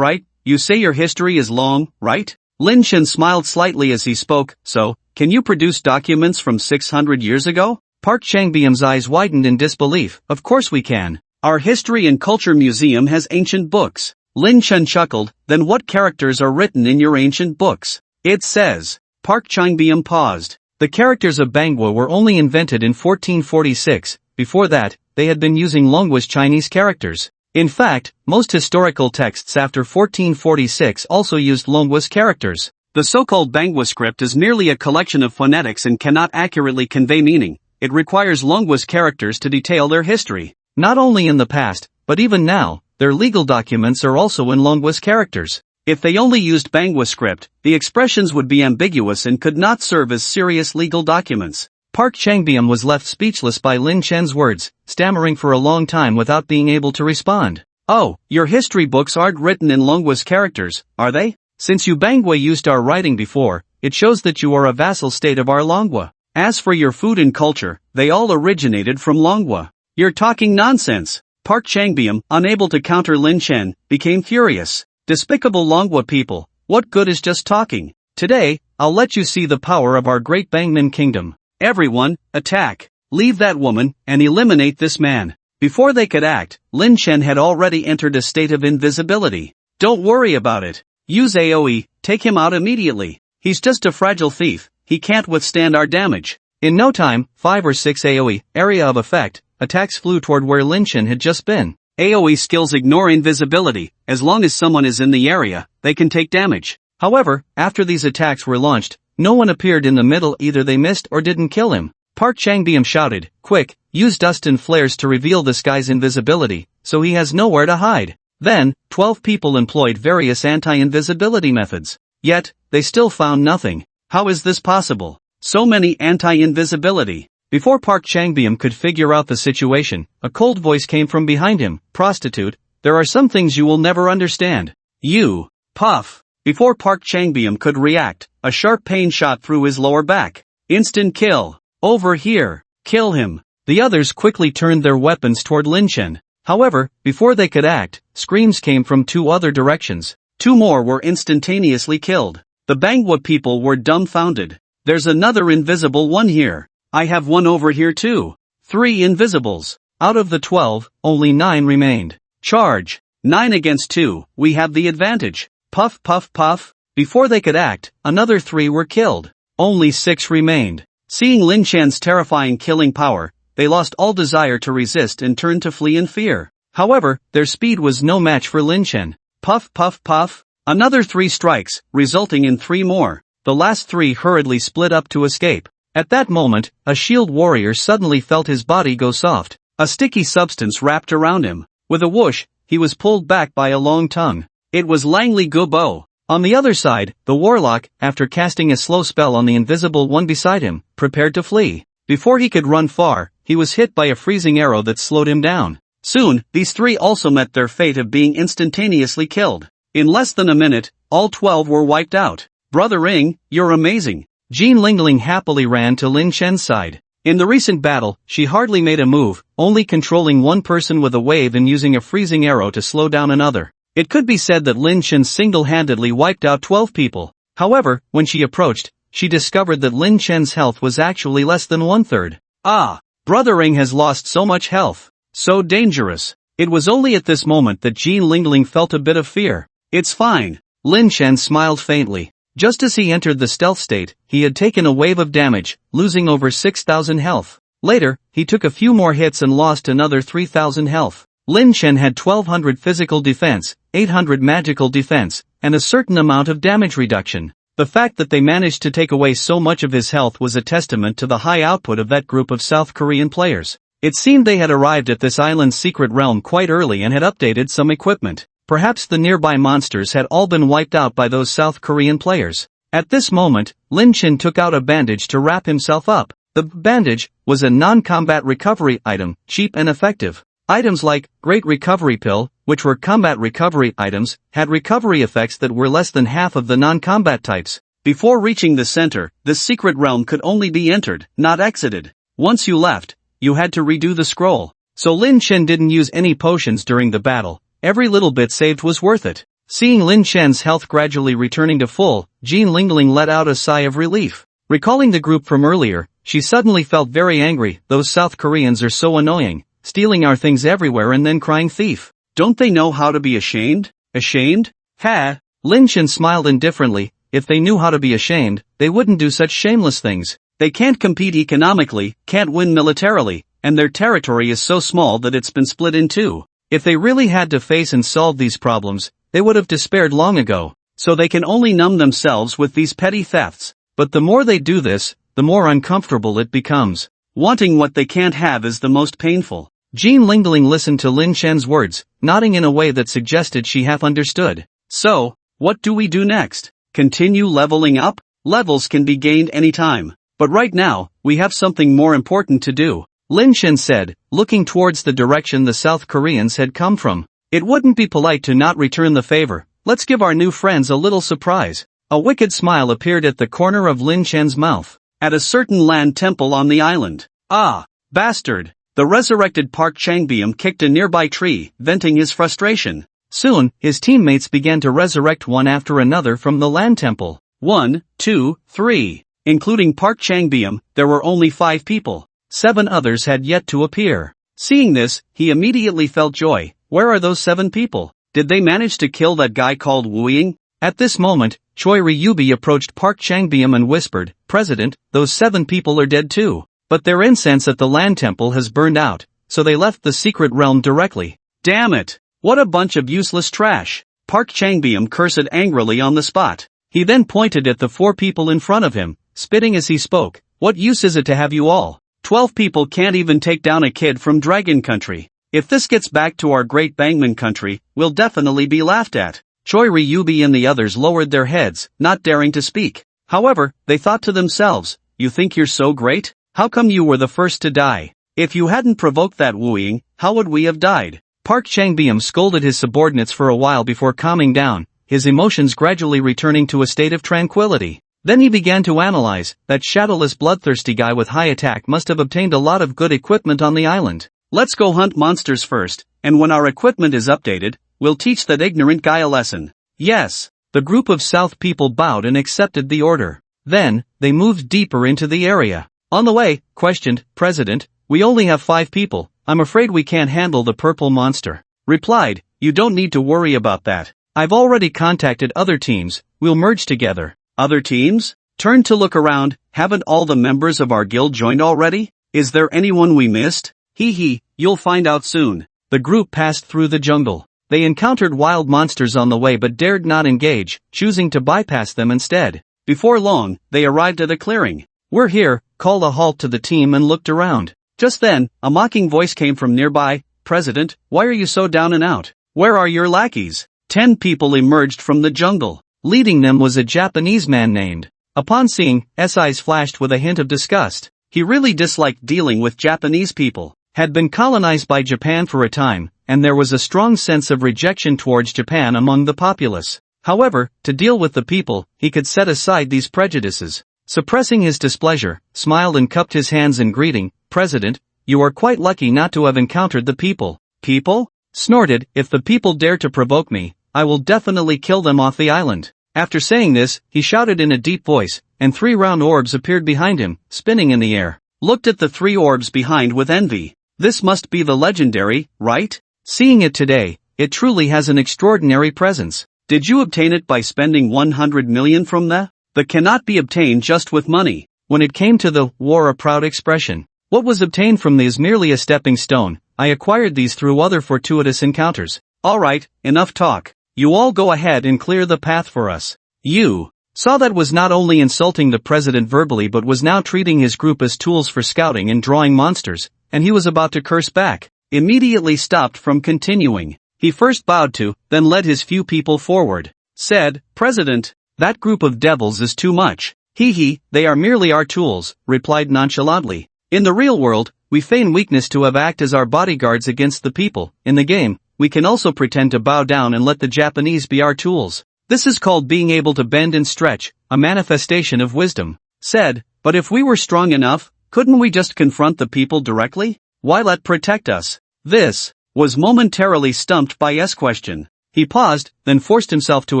you say your history is long, right? Lin Chen smiled slightly as he spoke, so, can you produce documents from 600 years ago? Park Changbyeom's eyes widened in disbelief. Of course we can. Our History and Culture Museum has ancient books. Lin Chen chuckled, then what characters are written in your ancient books? It says. Park Changbyeom paused. The characters of Manhwa were only invented in 1446, before that, they had been using Longwas Chinese characters. In fact, most historical texts after 1446 also used Longwas characters. The so-called Manhwa script is merely a collection of phonetics and cannot accurately convey meaning. It requires Longwas characters to detail their history. Not only in the past, but even now, their legal documents are also in Longwas characters. If they only used Manhwa script, the expressions would be ambiguous and could not serve as serious legal documents. Park Changbyeom was left speechless by Lin Chen's words, stammering for a long time without being able to respond. Oh, your history books aren't written in Longwas characters, are they? Since you Bangwa used our writing before, it shows that you are a vassal state of our Longwa. As for your food and culture, they all originated from Longwa. You're talking nonsense. Park Changbyeom, unable to counter Lin Chen, became furious. Despicable Longwa people, what good is just talking? Today, I'll let you see the power of our great Bangman kingdom. Everyone, attack. Leave that woman, and eliminate this man. Before they could act, Lin Chen had already entered a state of invisibility. Don't worry about it. Use AoE, take him out immediately. He's just a fragile thief, he can't withstand our damage. In no time, 5 or 6 AoE, area of effect, attacks flew toward where Lin Chen had just been. AoE skills ignore invisibility. As long as someone is in the area, they can take damage. However, after these attacks were launched, no one appeared in the middle, either they missed or didn't kill him. Park Changbyeom shouted, quick, use dust and flares to reveal this guy's invisibility, so he has nowhere to hide. Then, 12 people employed various anti-invisibility methods. Yet, they still found nothing. How is this possible? So many anti-invisibility. Before Park Changbyeom could figure out the situation, a cold voice came from behind him. Prostitute, there are some things you will never understand. You, puff. Before Park Changbyeom could react, a sharp pain shot through his lower back. Instant kill. Over here. Kill him. The others quickly turned their weapons toward Lin Chen. However, before they could act, screams came from 2 other directions. 2 more were instantaneously killed. The Bangwa people were dumbfounded. There's another invisible one here. I have one over here too. 3 invisibles. Out of the 12, only 9 remained. Charge. 9 against 2, we have the advantage. Puff puff puff. Before they could act, another 3 were killed. Only 6 remained. Seeing Lin Chen's terrifying killing power, they lost all desire to resist and turned to flee in fear. However, their speed was no match for Lin Chen. Puff puff puff. Another 3 strikes, resulting in 3 more. The last 3 hurriedly split up to escape. At that moment, a shield warrior suddenly felt his body go soft. A sticky substance wrapped around him. With a whoosh, he was pulled back by a long tongue. It was Langley Gubo. On the other side, the warlock, after casting a slow spell on the invisible one beside him, prepared to flee. Before he could run far, he was hit by a freezing arrow that slowed him down. Soon, these three also met their fate of being instantaneously killed. In less than a minute, all 12 were wiped out. Brother Ring, you're amazing. Jean Lingling happily ran to Lin Chen's side. In the recent battle, she hardly made a move, only controlling one person with a wave and using a freezing arrow to slow down another. It could be said that Lin Chen single-handedly wiped out 12 people. However, when she approached, she discovered that Lin Chen's health was actually less than one-third. Ah! Brother Ring has lost so much health. So dangerous. It was only at this moment that Jean Lingling felt a bit of fear. It's fine. Lin Chen smiled faintly. Just as he entered the stealth state, he had taken a wave of damage, losing over 6,000 health. Later, he took a few more hits and lost another 3,000 health. Lin Chen had 1200 physical defense, 800 magical defense, and a certain amount of damage reduction. The fact that they managed to take away so much of his health was a testament to the high output of that group of South Korean players. It seemed they had arrived at this island's secret realm quite early and had updated some equipment. Perhaps the nearby monsters had all been wiped out by those South Korean players. At this moment, Lin Chen took out a bandage to wrap himself up. The bandage was a non-combat recovery item, cheap and effective. Items like Great Recovery Pill, which were combat recovery items, had recovery effects that were less than half of the non-combat types. Before reaching the center, this secret realm could only be entered, not exited. Once you left, you had to redo the scroll. So Lin Chen didn't use any potions during the battle. Every little bit saved was worth it. Seeing Lin Chen's health gradually returning to full, Jean Lingling let out a sigh of relief. Recalling the group from earlier, she suddenly felt very angry. Those South Koreans are so annoying, stealing our things everywhere and then crying thief. Don't they know how to be ashamed? Ashamed? Ha! Lin Chen smiled indifferently. If they knew how to be ashamed, they wouldn't do such shameless things. They can't compete economically, can't win militarily, and their territory is so small that it's been split in two. If they really had to face and solve these problems, they would have despaired long ago. So they can only numb themselves with these petty thefts. But the more they do this, the more uncomfortable it becomes. Wanting what they can't have is the most painful. Jean Lingling listened to Lin Chen's words, nodding in a way that suggested she half understood. So, what do we do next? Continue leveling up? Levels can be gained anytime. But right now, we have something more important to do. Lin Chen said, looking towards the direction the South Koreans had come from. It wouldn't be polite to not return the favor. Let's give our new friends a little surprise. A wicked smile appeared at the corner of Lin Chen's mouth. At a certain land temple on the island. Ah, bastard! The resurrected Park Changbyum kicked a nearby tree, venting his frustration. Soon, his teammates began to resurrect one after another from the land temple. 1, 2, 3. Including Park Changbyum, there were only 5 people. 7 others had yet to appear. Seeing this, he immediately felt joy. Where are those 7 people? Did they manage to kill that guy called Wu Ying? At this moment, Choi Ryubi approached Park Changbyum and whispered, President, those 7 people are dead too. But their incense at the land temple has burned out, so they left the secret realm directly. Damn it! What a bunch of useless trash! Park Changbyum cursed angrily on the spot. He then pointed at the 4 people in front of him, spitting as he spoke. What use is it to have you all? 12 people can't even take down a kid from Dragon Country. If this gets back to our great Bangman country, we'll definitely be laughed at. Choi Ryubi and the others lowered their heads, not daring to speak. However, they thought to themselves, you think you're so great? How come you were the first to die? If you hadn't provoked that wooing, how would we have died? Park Changbyum scolded his subordinates for a while before calming down, his emotions gradually returning to a state of tranquility. Then he began to analyze, that shadowless bloodthirsty guy with high attack must have obtained a lot of good equipment on the island. Let's go hunt monsters first, and when our equipment is updated, we'll teach that ignorant guy a lesson. Yes. The group of South people bowed and accepted the order. Then, they moved deeper into the area. On the way, questioned, President, we only have 5 people, I'm afraid we can't handle the purple monster. Replied, you don't need to worry about that. I've already contacted other teams, we'll merge together. Other teams? Turned to look around, haven't all the members of our guild joined already? Is there anyone we missed? Hee hee, you'll find out soon. The group passed through the jungle. They encountered wild monsters on the way but dared not engage, choosing to bypass them instead. Before long, they arrived at a clearing. We're here, called a halt to the team and looked around. Just then, a mocking voice came from nearby, President, why are you so down and out? Where are your lackeys? 10 people emerged from the jungle. Leading them was a Japanese man named. Upon seeing, S eyes flashed with a hint of disgust. He really disliked dealing with Japanese people, had been colonized by Japan for a time, and there was a strong sense of rejection towards Japan among the populace. However, to deal with the people, he could set aside these prejudices. Suppressing his displeasure, smiled and cupped his hands in greeting. President, you are quite lucky not to have encountered the people. People? Snorted, if the people dare to provoke me, I will definitely kill them off the island. After saying this, he shouted in a deep voice, and 3 round orbs appeared behind him, spinning in the air. Looked at the 3 orbs behind with envy. This must be the legendary, right? Seeing it today, it truly has an extraordinary presence. Did you obtain it by spending 100 million from the? That cannot be obtained just with money. When it came to the, wore a proud expression. What was obtained from these merely a stepping stone. I acquired these through other fortuitous encounters. Alright, enough talk. You all go ahead and clear the path for us. You saw that was not only insulting the president verbally but was now treating his group as tools for scouting and drawing monsters, and he was about to curse back. Immediately stopped from continuing. He first bowed to, then led his few people forward. Said, President, that group of devils is too much. Hee, they are merely our tools, replied nonchalantly. In the real world, we feign weakness to have act as our bodyguards against the people. In the game, we can also pretend to bow down and let the Japanese be our tools. This is called being able to bend and stretch, a manifestation of wisdom. Said, but if we were strong enough, couldn't we just confront the people directly? Why let protect us? This was momentarily stumped by S question. He paused, then forced himself to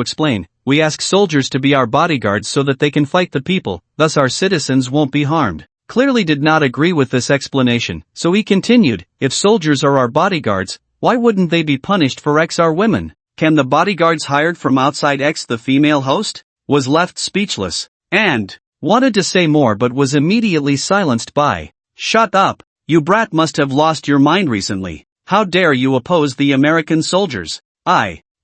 explain. We ask soldiers to be our bodyguards so that they can fight the people, thus our citizens won't be harmed. Clearly did not agree with this explanation, so he continued, if soldiers are our bodyguards, why wouldn't they be punished for X our women? Can the bodyguards hired from outside X the female host? Was left speechless, and wanted to say more but was immediately silenced by, shut up, you brat must have lost your mind recently. How dare you oppose the American soldiers?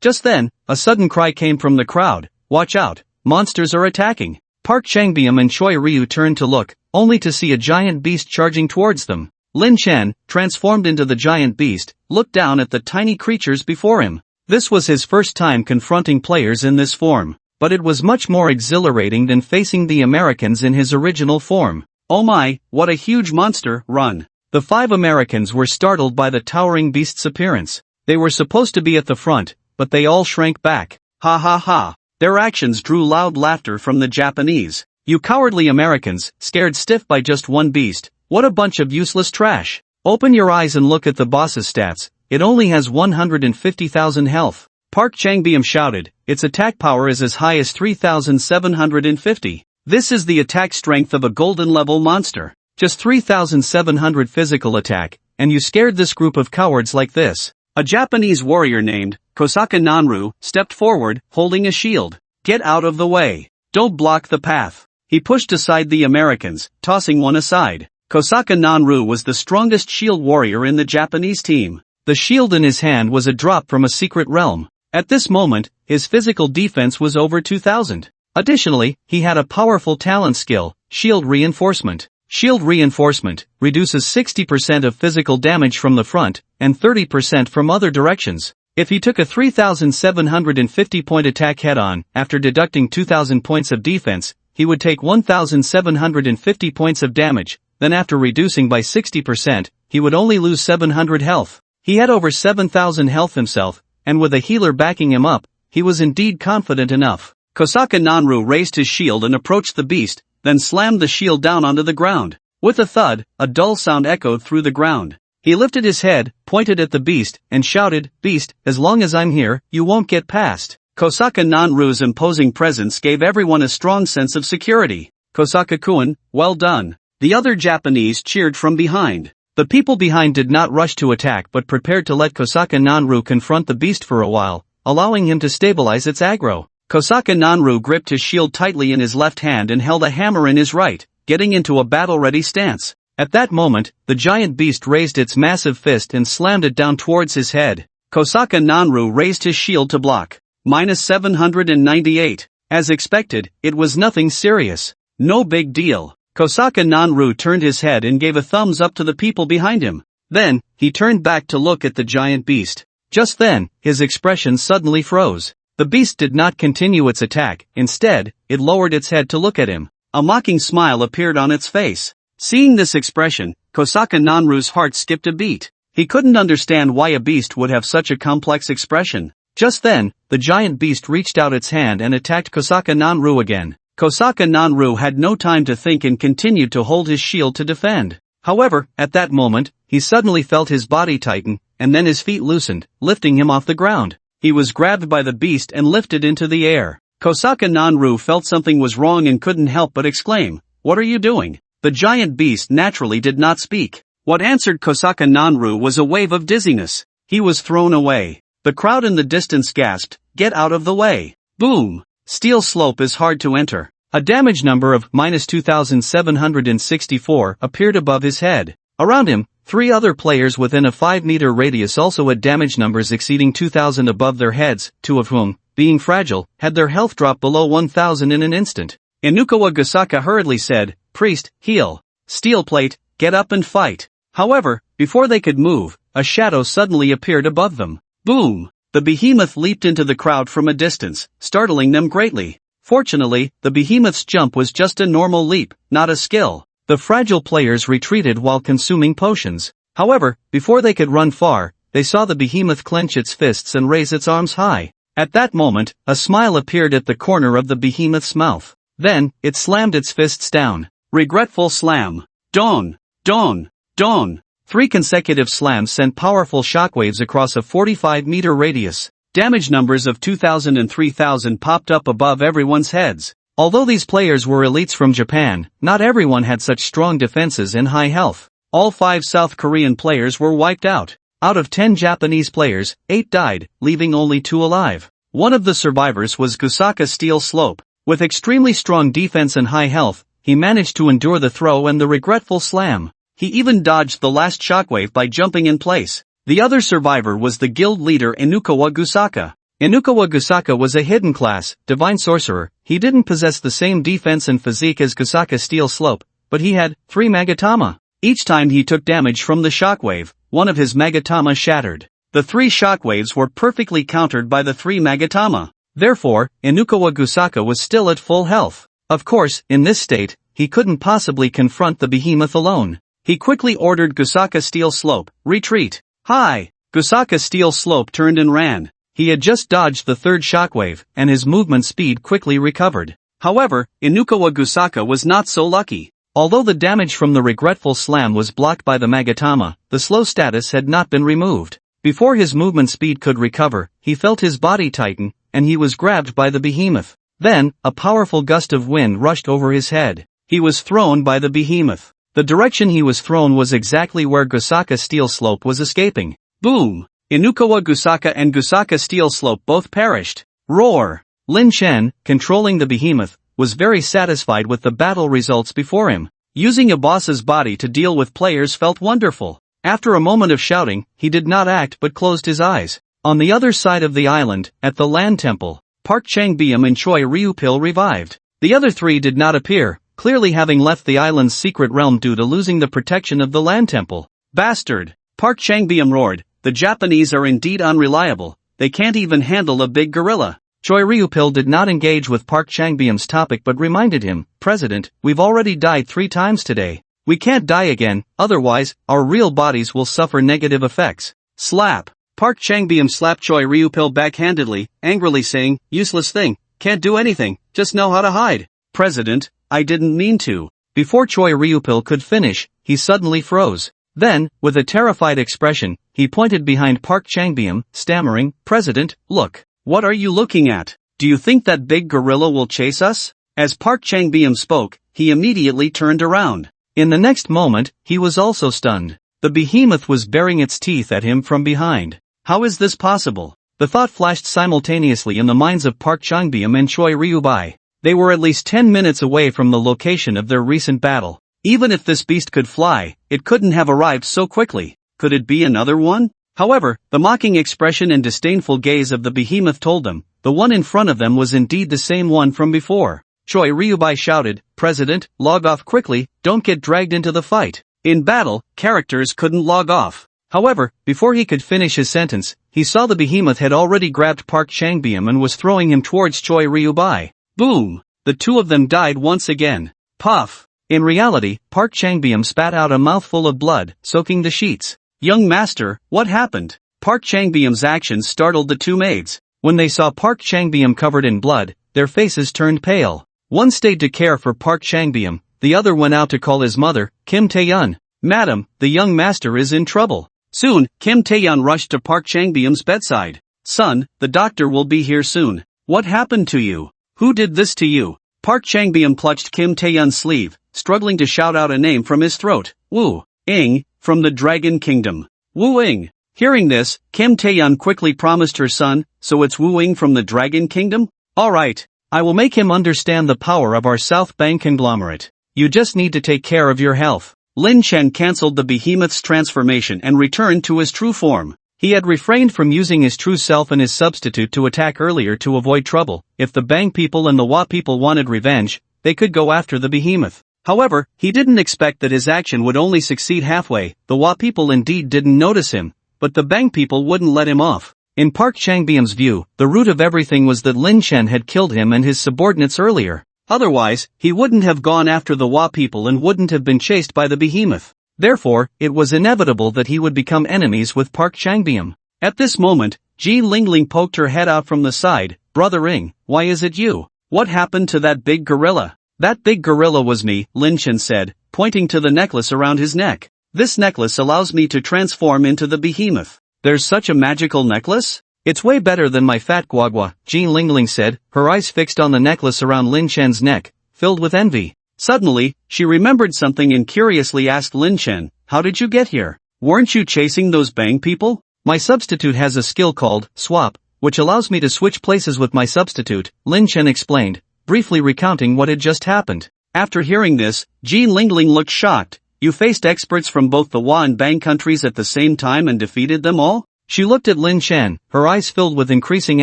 Just then, a sudden cry came from the crowd, watch out, monsters are attacking. Park Changbyeom and Choi Ryu turned to look, only to see a giant beast charging towards them. Lin Chen, transformed into the giant beast, looked down at the tiny creatures before him. This was his first time confronting players in this form, but it was much more exhilarating than facing the Americans in his original form. Oh my, what a huge monster, run. The 5 Americans were startled by the towering beast's appearance. They were supposed to be at the front, but they all shrank back. Ha ha ha. Their actions drew loud laughter from the Japanese. You cowardly Americans, scared stiff by just one beast. What a bunch of useless trash. Open your eyes and look at the boss's stats. It only has 150,000 health. Park Changbyeom shouted, its attack power is as high as 3,750. This is the attack strength of a golden level monster. Just 3,700 physical attack, and you scared this group of cowards like this. A Japanese warrior named Kosaka Nanru stepped forward, holding a shield. Get out of the way. Don't block the path. He pushed aside the Americans, tossing one aside. Kosaka Nanru was the strongest shield warrior in the Japanese team. The shield in his hand was a drop from a secret realm. At this moment, his physical defense was over 2,000. Additionally, he had a powerful talent skill, shield reinforcement. Shield reinforcement reduces 60% of physical damage from the front, and 30% from other directions. If he took a 3,750 point attack head-on, after deducting 2,000 points of defense, he would take 1,750 points of damage, then after reducing by 60%, he would only lose 700 health. He had over 7,000 health himself, and with a healer backing him up, he was indeed confident enough. Kosaka Nanru raised his shield and approached the beast, then slammed the shield down onto the ground. With a thud, a dull sound echoed through the ground. He lifted his head, pointed at the beast, and shouted, Beast, as long as I'm here, you won't get past. Kosaka Nanru's imposing presence gave everyone a strong sense of security. Kosaka-kun, well done. The other Japanese cheered from behind. The people behind did not rush to attack but prepared to let Kosaka Nanru confront the beast for a while, allowing him to stabilize its aggro. Kosaka Nanru gripped his shield tightly in his left hand and held a hammer in his right, getting into a battle-ready stance. At that moment, the giant beast raised its massive fist and slammed it down towards his head. Kosaka Nanru raised his shield to block. -798. As expected, it was nothing serious. No big deal. Kosaka Nanru turned his head and gave a thumbs up to the people behind him. Then, he turned back to look at the giant beast. Just then, his expression suddenly froze. The beast did not continue its attack, instead, it lowered its head to look at him. A mocking smile appeared on its face. Seeing this expression, Kosaka Nanru's heart skipped a beat. He couldn't understand why a beast would have such a complex expression. Just then, the giant beast reached out its hand and attacked Kosaka Nanru again. Kosaka Nanru had no time to think and continued to hold his shield to defend. However, at that moment, he suddenly felt his body tighten, and then his feet loosened, lifting him off the ground. He was grabbed by the beast and lifted into the air. Kosaka Nanru felt something was wrong and couldn't help but exclaim, "What are you doing?" The giant beast naturally did not speak. What answered Kosaka Nanru was a wave of dizziness. He was thrown away. The crowd in the distance gasped, "Get out of the way." Boom! Steel slope is hard to enter. A damage number of -2764 appeared above his head. Around him, 3 other players within a 5-meter radius also had damage numbers exceeding 2000 above their heads, 2 of whom, being fragile, had their health drop below 1000 in an instant. Inukawa Gusaka hurriedly said, "Priest, heal. Steel plate, get up and fight." However, before they could move, a shadow suddenly appeared above them. Boom! The behemoth leaped into the crowd from a distance, startling them greatly. Fortunately, the behemoth's jump was just a normal leap, not a skill. The fragile players retreated while consuming potions. However, before they could run far, they saw the behemoth clench its fists and raise its arms high. At that moment, a smile appeared at the corner of the behemoth's mouth. Then, it slammed its fists down. Regretful slam. Don! Don! Don! 3 consecutive slams sent powerful shockwaves across a 45-meter radius. Damage numbers of 2000 and 3000 popped up above everyone's heads. Although these players were elites from Japan, not everyone had such strong defenses and high health. All 5 South Korean players were wiped out. Out of 10 Japanese players, 8 died, leaving only 2 alive. One of the survivors was Gusaka Steel Slope. With extremely strong defense and high health, he managed to endure the throw and the regretful slam. He even dodged the last shockwave by jumping in place. The other survivor was the guild leader Inukawa Gusaka. Inukawa Gusaka was a hidden class, divine sorcerer. He didn't possess the same defense and physique as Gusaka Steel Slope, but he had 3 Magatama. Each time he took damage from the shockwave, one of his Magatama shattered. The 3 shockwaves were perfectly countered by the 3 Magatama. Therefore, Inukawa Gusaka was still at full health. Of course, in this state, he couldn't possibly confront the behemoth alone. He quickly ordered Gusaka Steel Slope, retreat. Hi! Gusaka Steel Slope turned and ran. He had just dodged the 3rd shockwave, and his movement speed quickly recovered. However, Inukawa Gusaka was not so lucky. Although the damage from the regretful slam was blocked by the Magatama, the slow status had not been removed. Before his movement speed could recover, he felt his body tighten, and he was grabbed by the behemoth. Then, a powerful gust of wind rushed over his head. He was thrown by the behemoth. The direction he was thrown was exactly where Gusaka Steel Slope was escaping. Boom! Inukawa Gusaka and Gusaka Steel Slope both perished. Roar! Lin Chen, controlling the behemoth, was very satisfied with the battle results before him. Using a boss's body to deal with players felt wonderful. After a moment of shouting, he did not act but closed his eyes. On the other side of the island, at the land temple, Park Changbyum and Choi Ryupil revived. The other 3 did not appear, clearly having left the island's secret realm due to losing the protection of the land temple. Bastard! Park Changbyum roared, "The Japanese are indeed unreliable, they can't even handle a big gorilla." Choi Ryupil did not engage with Park Changbyum's topic but reminded him, "President, we've already died 3 times today. We can't die again, otherwise, our real bodies will suffer negative effects." Slap! Park Changbyum slapped Choi Ryupil backhandedly, angrily saying, "Useless thing, can't do anything, just know how to hide." "President, I didn't mean to." Before Choi Ryupil could finish, he suddenly froze. Then, with a terrified expression, he pointed behind Park Changbyum, stammering, "President, look. What are you looking at? Do you think that big gorilla will chase us?" As Park Changbyum spoke, he immediately turned around. In the next moment, he was also stunned. The behemoth was baring its teeth at him from behind. How is this possible? The thought flashed simultaneously in the minds of Park Changbyum and Choi Ryubai. They were at least 10 minutes away from the location of their recent battle. Even if this beast could fly, it couldn't have arrived so quickly. Could it be another one? However, the mocking expression and disdainful gaze of the behemoth told them, the one in front of them was indeed the same one from before. Choi Ryubai shouted, "President, log off quickly, don't get dragged into the fight." In battle, characters couldn't log off. However, before he could finish his sentence, he saw the behemoth had already grabbed Park Changbyeom and was throwing him towards Choi Ryubai. Boom! The two of them died once again. Puff! In reality, Park Changbyeom spat out a mouthful of blood, soaking the sheets. Young master, what happened? Park Changbyeom's actions startled the two maids. When they saw Park Changbyeom covered in blood, their faces turned pale. One stayed to care for Park Changbyeom, the other went out to call his mother, Kim Tae-yeon. Madam, the young master is in trouble. Soon, Kim Tae-yeon rushed to Park Changbyeom's bedside. Son, the doctor will be here soon. What happened to you? Who did this to you? Park Changbyeom clutched Kim Tae-yeon's sleeve, struggling to shout out a name from his throat. Wu-ing, from the Dragon Kingdom. Wu-ing. Hearing this, Kim Tae-yeon quickly promised her son, so it's Wu-ing from the Dragon Kingdom? Alright. I will make him understand the power of our South Bang conglomerate. You just need to take care of your health. Lin Chen cancelled the behemoth's transformation and returned to his true form. He had refrained from using his true self and his substitute to attack earlier to avoid trouble. If the Bang people and the Wa people wanted revenge, they could go after the behemoth. However, he didn't expect that his action would only succeed halfway. The Wa people indeed didn't notice him, but the Bang people wouldn't let him off. In Park Changbyeom's view, the root of everything was that Lin Chen had killed him and his subordinates earlier. Otherwise, he wouldn't have gone after the Wa people and wouldn't have been chased by the behemoth. Therefore, it was inevitable that he would become enemies with Park Changbyeom. At this moment, Ji Lingling poked her head out from the side. Brother Ing, why is it you? What happened to that big gorilla? That big gorilla was me, Lin Chen said, pointing to the necklace around his neck. This necklace allows me to transform into the behemoth. There's such a magical necklace? It's way better than my fat guagua, Ji Lingling said, her eyes fixed on the necklace around Lin Chen's neck, filled with envy. Suddenly, she remembered something and curiously asked Lin Chen, how did you get here? Weren't you chasing those Bang people? My substitute has a skill called swap, which allows me to switch places with my substitute, Lin Chen explained, briefly recounting what had just happened. After hearing this, Ji Lingling looked shocked. You faced experts from both the Wa and Bang countries at the same time and defeated them all? She looked at Lin Chen, her eyes filled with increasing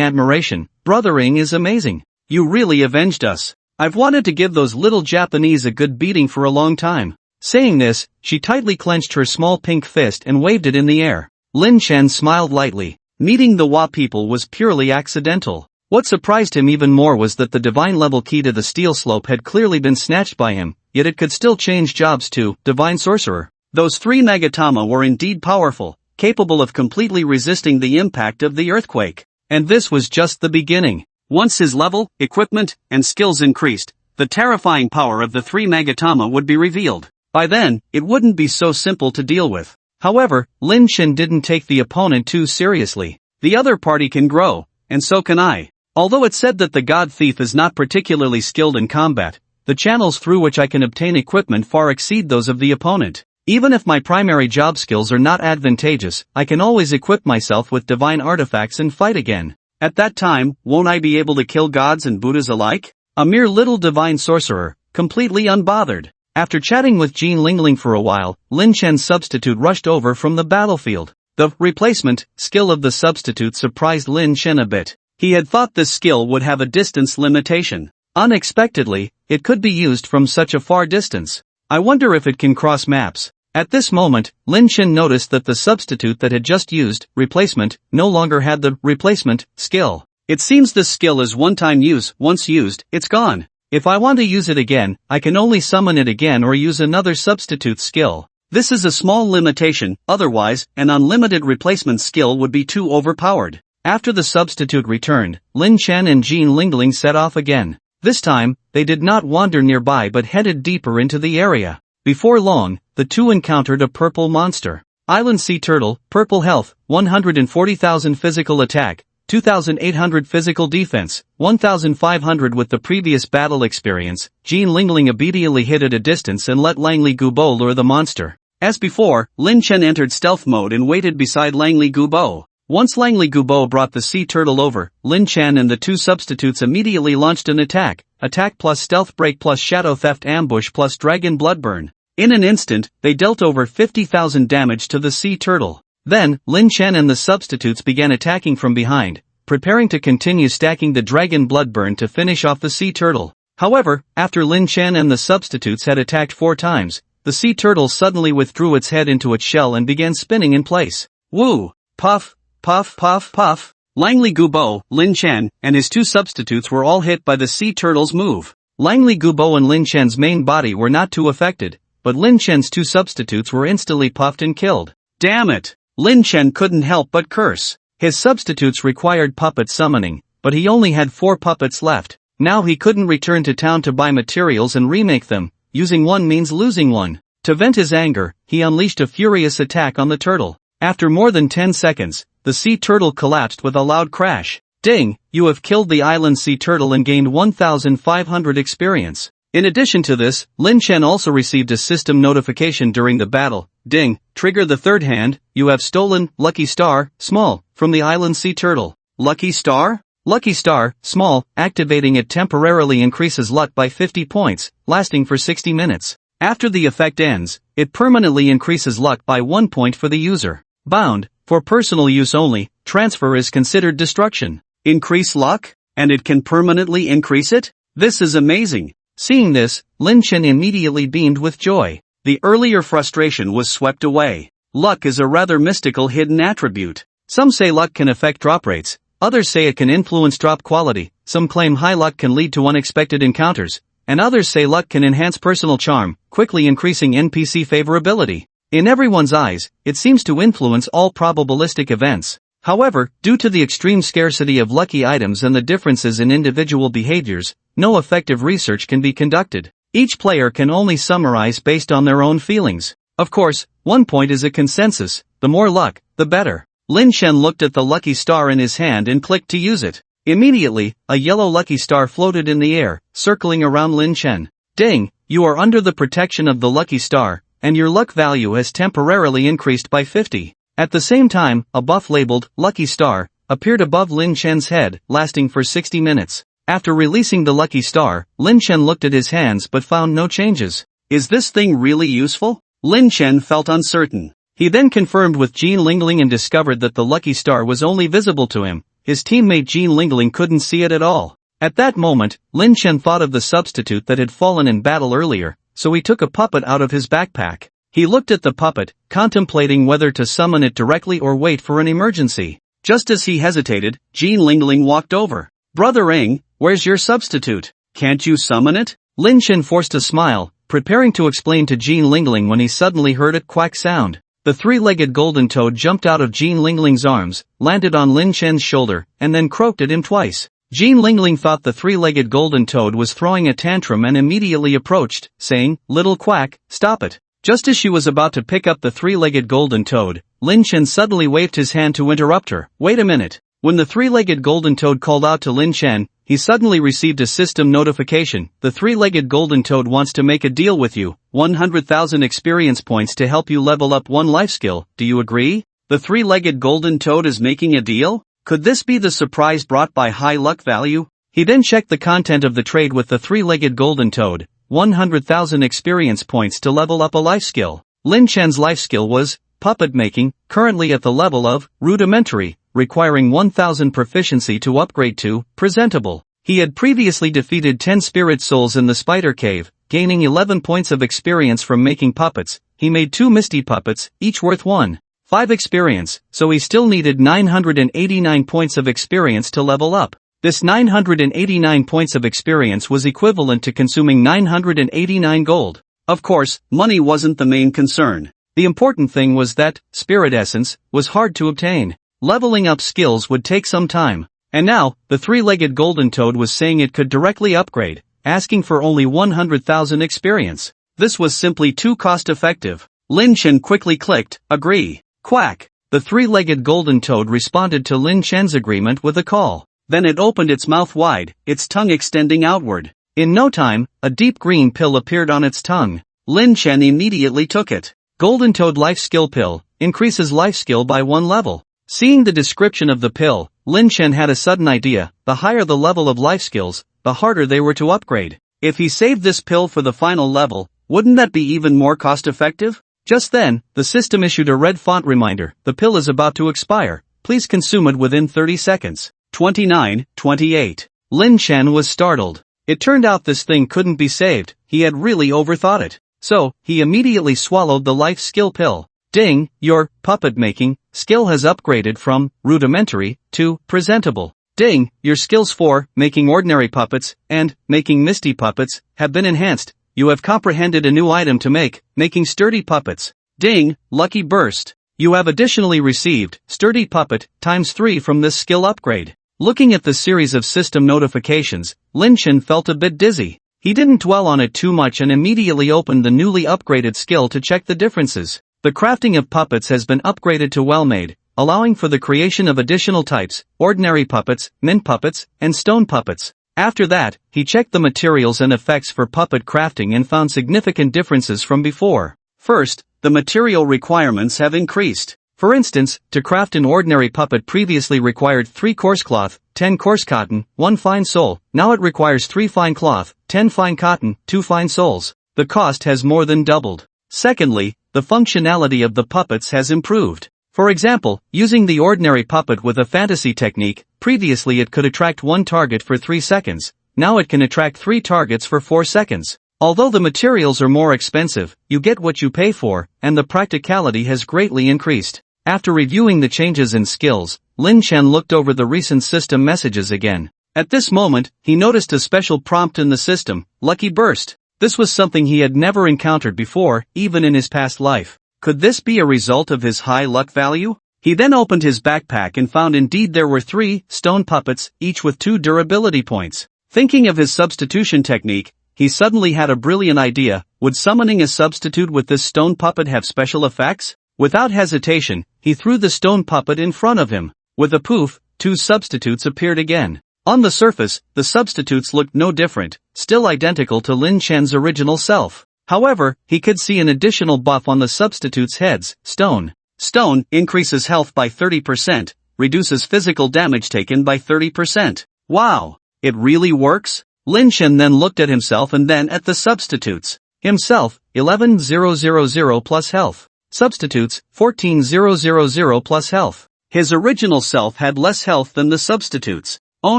admiration. Brother Ing is amazing. You really avenged us. I've wanted to give those little Japanese a good beating for a long time. Saying this, she tightly clenched her small pink fist and waved it in the air. Lin Chen smiled lightly. Meeting the Wa people was purely accidental. What surprised him even more was that the divine level key to the steel slope had clearly been snatched by him, yet it could still change jobs to divine sorcerer. Those three Nagatama were indeed powerful, capable of completely resisting the impact of the earthquake. And this was just the beginning. Once his level, equipment, and skills increased, the terrifying power of the three Nagatama would be revealed. By then, it wouldn't be so simple to deal with. However, Lin Chen didn't take the opponent too seriously. The other party can grow, and so can I. Although it's said that the God Thief is not particularly skilled in combat, the channels through which I can obtain equipment far exceed those of the opponent. Even if my primary job skills are not advantageous, I can always equip myself with divine artifacts and fight again. At that time, won't I be able to kill gods and Buddhas alike? A mere little divine sorcerer, completely unbothered. After chatting with Ji Lingling for a while, Lin Chen's substitute rushed over from the battlefield. The replacement skill of the substitute surprised Lin Chen a bit. He had thought this skill would have a distance limitation. Unexpectedly, it could be used from such a far distance. I wonder if it can cross maps. At this moment, Lin Chen noticed that the substitute that had just used, replacement, no longer had the replacement skill. It seems this skill is one-time use. Once used, it's gone. If I want to use it again, I can only summon it again or use another substitute skill. This is a small limitation, otherwise, an unlimited replacement skill would be too overpowered. After the substitute returned, Lin Chen and Ji Lingling set off again. This time, they did not wander nearby but headed deeper into the area. Before long, the two encountered a purple monster. Island Sea Turtle, purple health, 140,000 physical attack, 2,800 physical defense, 1,500 with the previous battle experience. Ji Lingling immediately hid at a distance and let Langley Gubo lure the monster. As before, Lin Chen entered stealth mode and waited beside Langley Gubo. Once Langley Gubo brought the sea turtle over, Lin Chen and the two substitutes immediately launched an attack. Attack plus stealth break plus shadow theft ambush plus dragon bloodburn. In an instant, they dealt over 50,000 damage to the sea turtle. Then, Lin Chen and the substitutes began attacking from behind, preparing to continue stacking the dragon bloodburn to finish off the sea turtle. However, after Lin Chen and the substitutes had attacked 4 times, the sea turtle suddenly withdrew its head into its shell and began spinning in place. Woo! Puff, puff, puff, puff. Langley Gubo, Lin Chen, and his two substitutes were all hit by the sea turtle's move. Langley Gubo and Lin Chen's main body were not too affected, but Lin Chen's two substitutes were instantly puffed and killed. Damn it! Lin Chen couldn't help but curse. His substitutes required puppet summoning, but he only had 4 puppets left. Now he couldn't return to town to buy materials and remake them. Using one means losing one. To vent his anger, he unleashed a furious attack on the turtle. After more than 10 seconds, the sea turtle collapsed with a loud crash. Ding! You have killed the island sea turtle and gained 1,500 experience. In addition to this, Lin Chen also received a system notification during the battle. Ding! Trigger the third hand, you have stolen Lucky Star, small, from the island sea turtle. Lucky Star? Lucky Star, small, activating it temporarily increases luck by 50 points, lasting for 60 minutes. After the effect ends, it permanently increases luck by 1 point for the user. Bound, for personal use only, transfer is considered destruction. Increase luck? And it can permanently increase it? This is amazing. Seeing this, Lin Chen immediately beamed with joy. The earlier frustration was swept away. Luck is a rather mystical hidden attribute. Some say luck can affect drop rates, others say it can influence drop quality, some claim high luck can lead to unexpected encounters, and others say luck can enhance personal charm, quickly increasing NPC favorability. In everyone's eyes, it seems to influence all probabilistic events. However, due to the extreme scarcity of lucky items and the differences in individual behaviors, no effective research can be conducted. Each player can only summarize based on their own feelings. Of course, one point is a consensus: the more luck, the better. Lin Chen looked at the lucky star in his hand and clicked to use it. Immediately, a yellow lucky star floated in the air, circling around Lin Chen. Ding! You are under the protection of the lucky star, and your luck value has temporarily increased by 50. At the same time, a buff labeled Lucky Star appeared above Lin Chen's head, lasting for 60 minutes. After releasing the Lucky Star, Lin Chen looked at his hands but found no changes. Is this thing really useful? Lin Chen felt uncertain. He then confirmed with Jean Lingling and discovered that the Lucky Star was only visible to him. His teammate Jean Lingling couldn't see it at all. At that moment, Lin Chen thought of the substitute that had fallen in battle earlier, so he took a puppet out of his backpack. He looked at the puppet, contemplating whether to summon it directly or wait for an emergency. Just as he hesitated, Jean Lingling walked over. Brother Ing, where's your substitute? Can't you summon it? Lin Chen forced a smile, preparing to explain to Jean Lingling when he suddenly heard a quack sound. The three-legged golden toad jumped out of Jean Lingling's arms, landed on Lin Chen's shoulder, and then croaked at him twice. Jean Lingling thought the three-legged golden toad was throwing a tantrum and immediately approached, saying, "Little quack, stop it." Just as she was about to pick up the three-legged golden toad, Lin Chen suddenly waved his hand to interrupt her. Wait a minute. When the three-legged golden toad called out to Lin Chen, he suddenly received a system notification. The three-legged golden toad wants to make a deal with you. 100,000 experience points to help you level up one life skill. Do you agree? The three-legged golden toad is making a deal? Could this be the surprise brought by high luck value? He then checked the content of the trade with the three-legged golden toad. 100,000 experience points to level up a life skill. Lin Chen's life skill was puppet making, currently at the level of rudimentary, requiring 1,000 proficiency to upgrade to presentable. He had previously defeated 10 spirit souls in the spider cave, gaining 11 points of experience from making puppets. He made 2 misty puppets, each worth 1,500 experience, so he still needed 989 points of experience to level up. This 989 points of experience was equivalent to consuming 989 gold. Of course, money wasn't the main concern. The important thing was that spirit essence was hard to obtain. Leveling up skills would take some time. And now, the three-legged golden toad was saying it could directly upgrade, asking for only 100,000 experience. This was simply too cost-effective. Lin Chen quickly clicked, agree. Quack. The three-legged golden toad responded to Lin Chen's agreement with a call. Then it opened its mouth wide, its tongue extending outward. In no time, a deep green pill appeared on its tongue. Lin Chen immediately took it. Golden Toad Life Skill Pill, increases life skill by 1 level. Seeing the description of the pill, Lin Chen had a sudden idea. The higher the level of life skills, the harder they were to upgrade. If he saved this pill for the final level, wouldn't that be even more cost-effective? Just then, the system issued a red font reminder. The pill is about to expire. Please consume it within 30 seconds. 29:28. Lin Chen was startled. It turned out this thing couldn't be saved. He had really overthought it. so he immediately swallowed the life skill pill. Ding, your puppet making skill has upgraded from rudimentary to presentable. Ding, your skills for making ordinary puppets and making misty puppets have been enhanced. You have comprehended a new item to making sturdy puppets. Ding, lucky burst. You have additionally received sturdy puppet ×3 from this skill upgrade. Looking at the series of system notifications, Lin Chen felt a bit dizzy. He didn't dwell on it too much and immediately opened the newly upgraded skill to check the differences. The crafting of puppets has been upgraded to well-made, allowing for the creation of additional types, ordinary puppets, mint puppets, and stone puppets. After that, he checked the materials and effects for puppet crafting and found significant differences from before. First, the material requirements have increased. For instance, to craft an ordinary puppet previously required 3 coarse cloth, 10 coarse cotton, 1 fine sole. Now it requires 3 fine cloth, 10 fine cotton, 2 fine soles. The cost has more than doubled. Secondly, the functionality of the puppets has improved. For example, using the ordinary puppet with a fantasy technique, previously it could attract 1 target for 3 seconds, now it can attract 3 targets for 4 seconds. Although the materials are more expensive, you get what you pay for, and the practicality has greatly increased. After reviewing the changes in skills, Lin Chen looked over the recent system messages again. At this moment, he noticed a special prompt in the system, Lucky Burst. This was something he had never encountered before, even in his past life. Could this be a result of his high luck value? He then opened his backpack and found indeed there were 3 stone puppets, each with 2 durability points. Thinking of his substitution technique, he suddenly had a brilliant idea. Would summoning a substitute with this stone puppet have special effects? Without hesitation, he threw the stone puppet in front of him. With a poof, 2 substitutes appeared again. On the surface, the substitutes looked no different, still identical to Lin Chen's original self. However, he could see an additional buff on the substitutes' heads. Stone. Stone increases health by 30%, reduces physical damage taken by 30%. Wow! It really works? Lin Chen then looked at himself and then at the substitutes. Himself, 11,000 plus health. Substitutes, 14,000 plus health. His original self had less health than the substitutes. Oh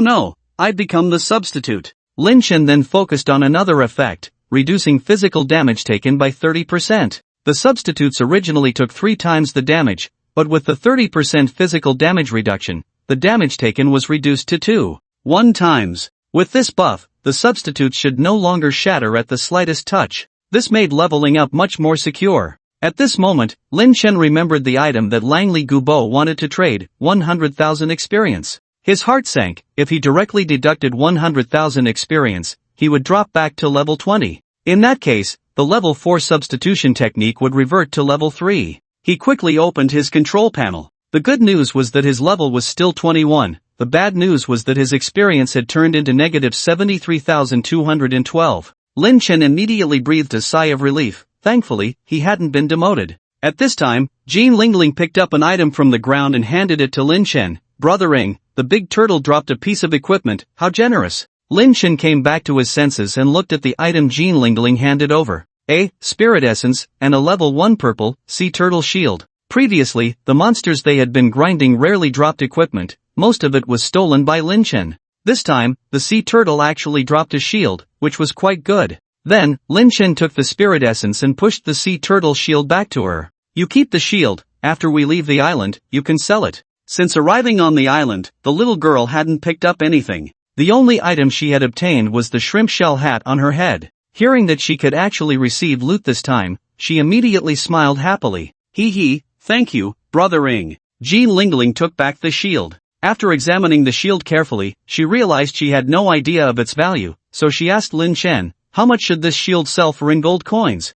no, I'd become the substitute. Lin Chen then focused on another effect, reducing physical damage taken by 30%. The substitutes originally took 3 times the damage, but with the 30% physical damage reduction, the damage taken was reduced to 1 times. With this buff, the substitutes should no longer shatter at the slightest touch. This made leveling up much more secure. At this moment, Lin Chen remembered the item that Langley Gubo wanted to trade, 100,000 experience. His heart sank. If he directly deducted 100,000 experience, he would drop back to level 20. In that case, the level 4 substitution technique would revert to level 3. He quickly opened his control panel. The good news was that his level was still 21. The bad news was that his experience had turned into negative 73,212. Lin Chen immediately breathed a sigh of relief. Thankfully, he hadn't been demoted. At this time, Jean Lingling picked up an item from the ground and handed it to Lin Chen. Brothering, the big turtle dropped a piece of equipment. How generous. Lin Chen came back to his senses and looked at the item Jean Lingling handed over. A spirit essence and a level 1 purple sea turtle shield. Previously, the monsters they had been grinding rarely dropped equipment. Most of it was stolen by Lin Chen. This time, the sea turtle actually dropped a shield, which was quite good. Then, Lin Chen took the spirit essence and pushed the sea turtle shield back to her. You keep the shield. After we leave the island, you can sell it. Since arriving on the island, the little girl hadn't picked up anything. The only item she had obtained was the shrimp shell hat on her head. Hearing that she could actually receive loot this time, she immediately smiled happily. Hee hee, thank you, brothering. Jean Lingling took back the shield. After examining the shield carefully, she realized she had no idea of its value, so she asked Lin Chen, how much should this shield sell for in gold coins?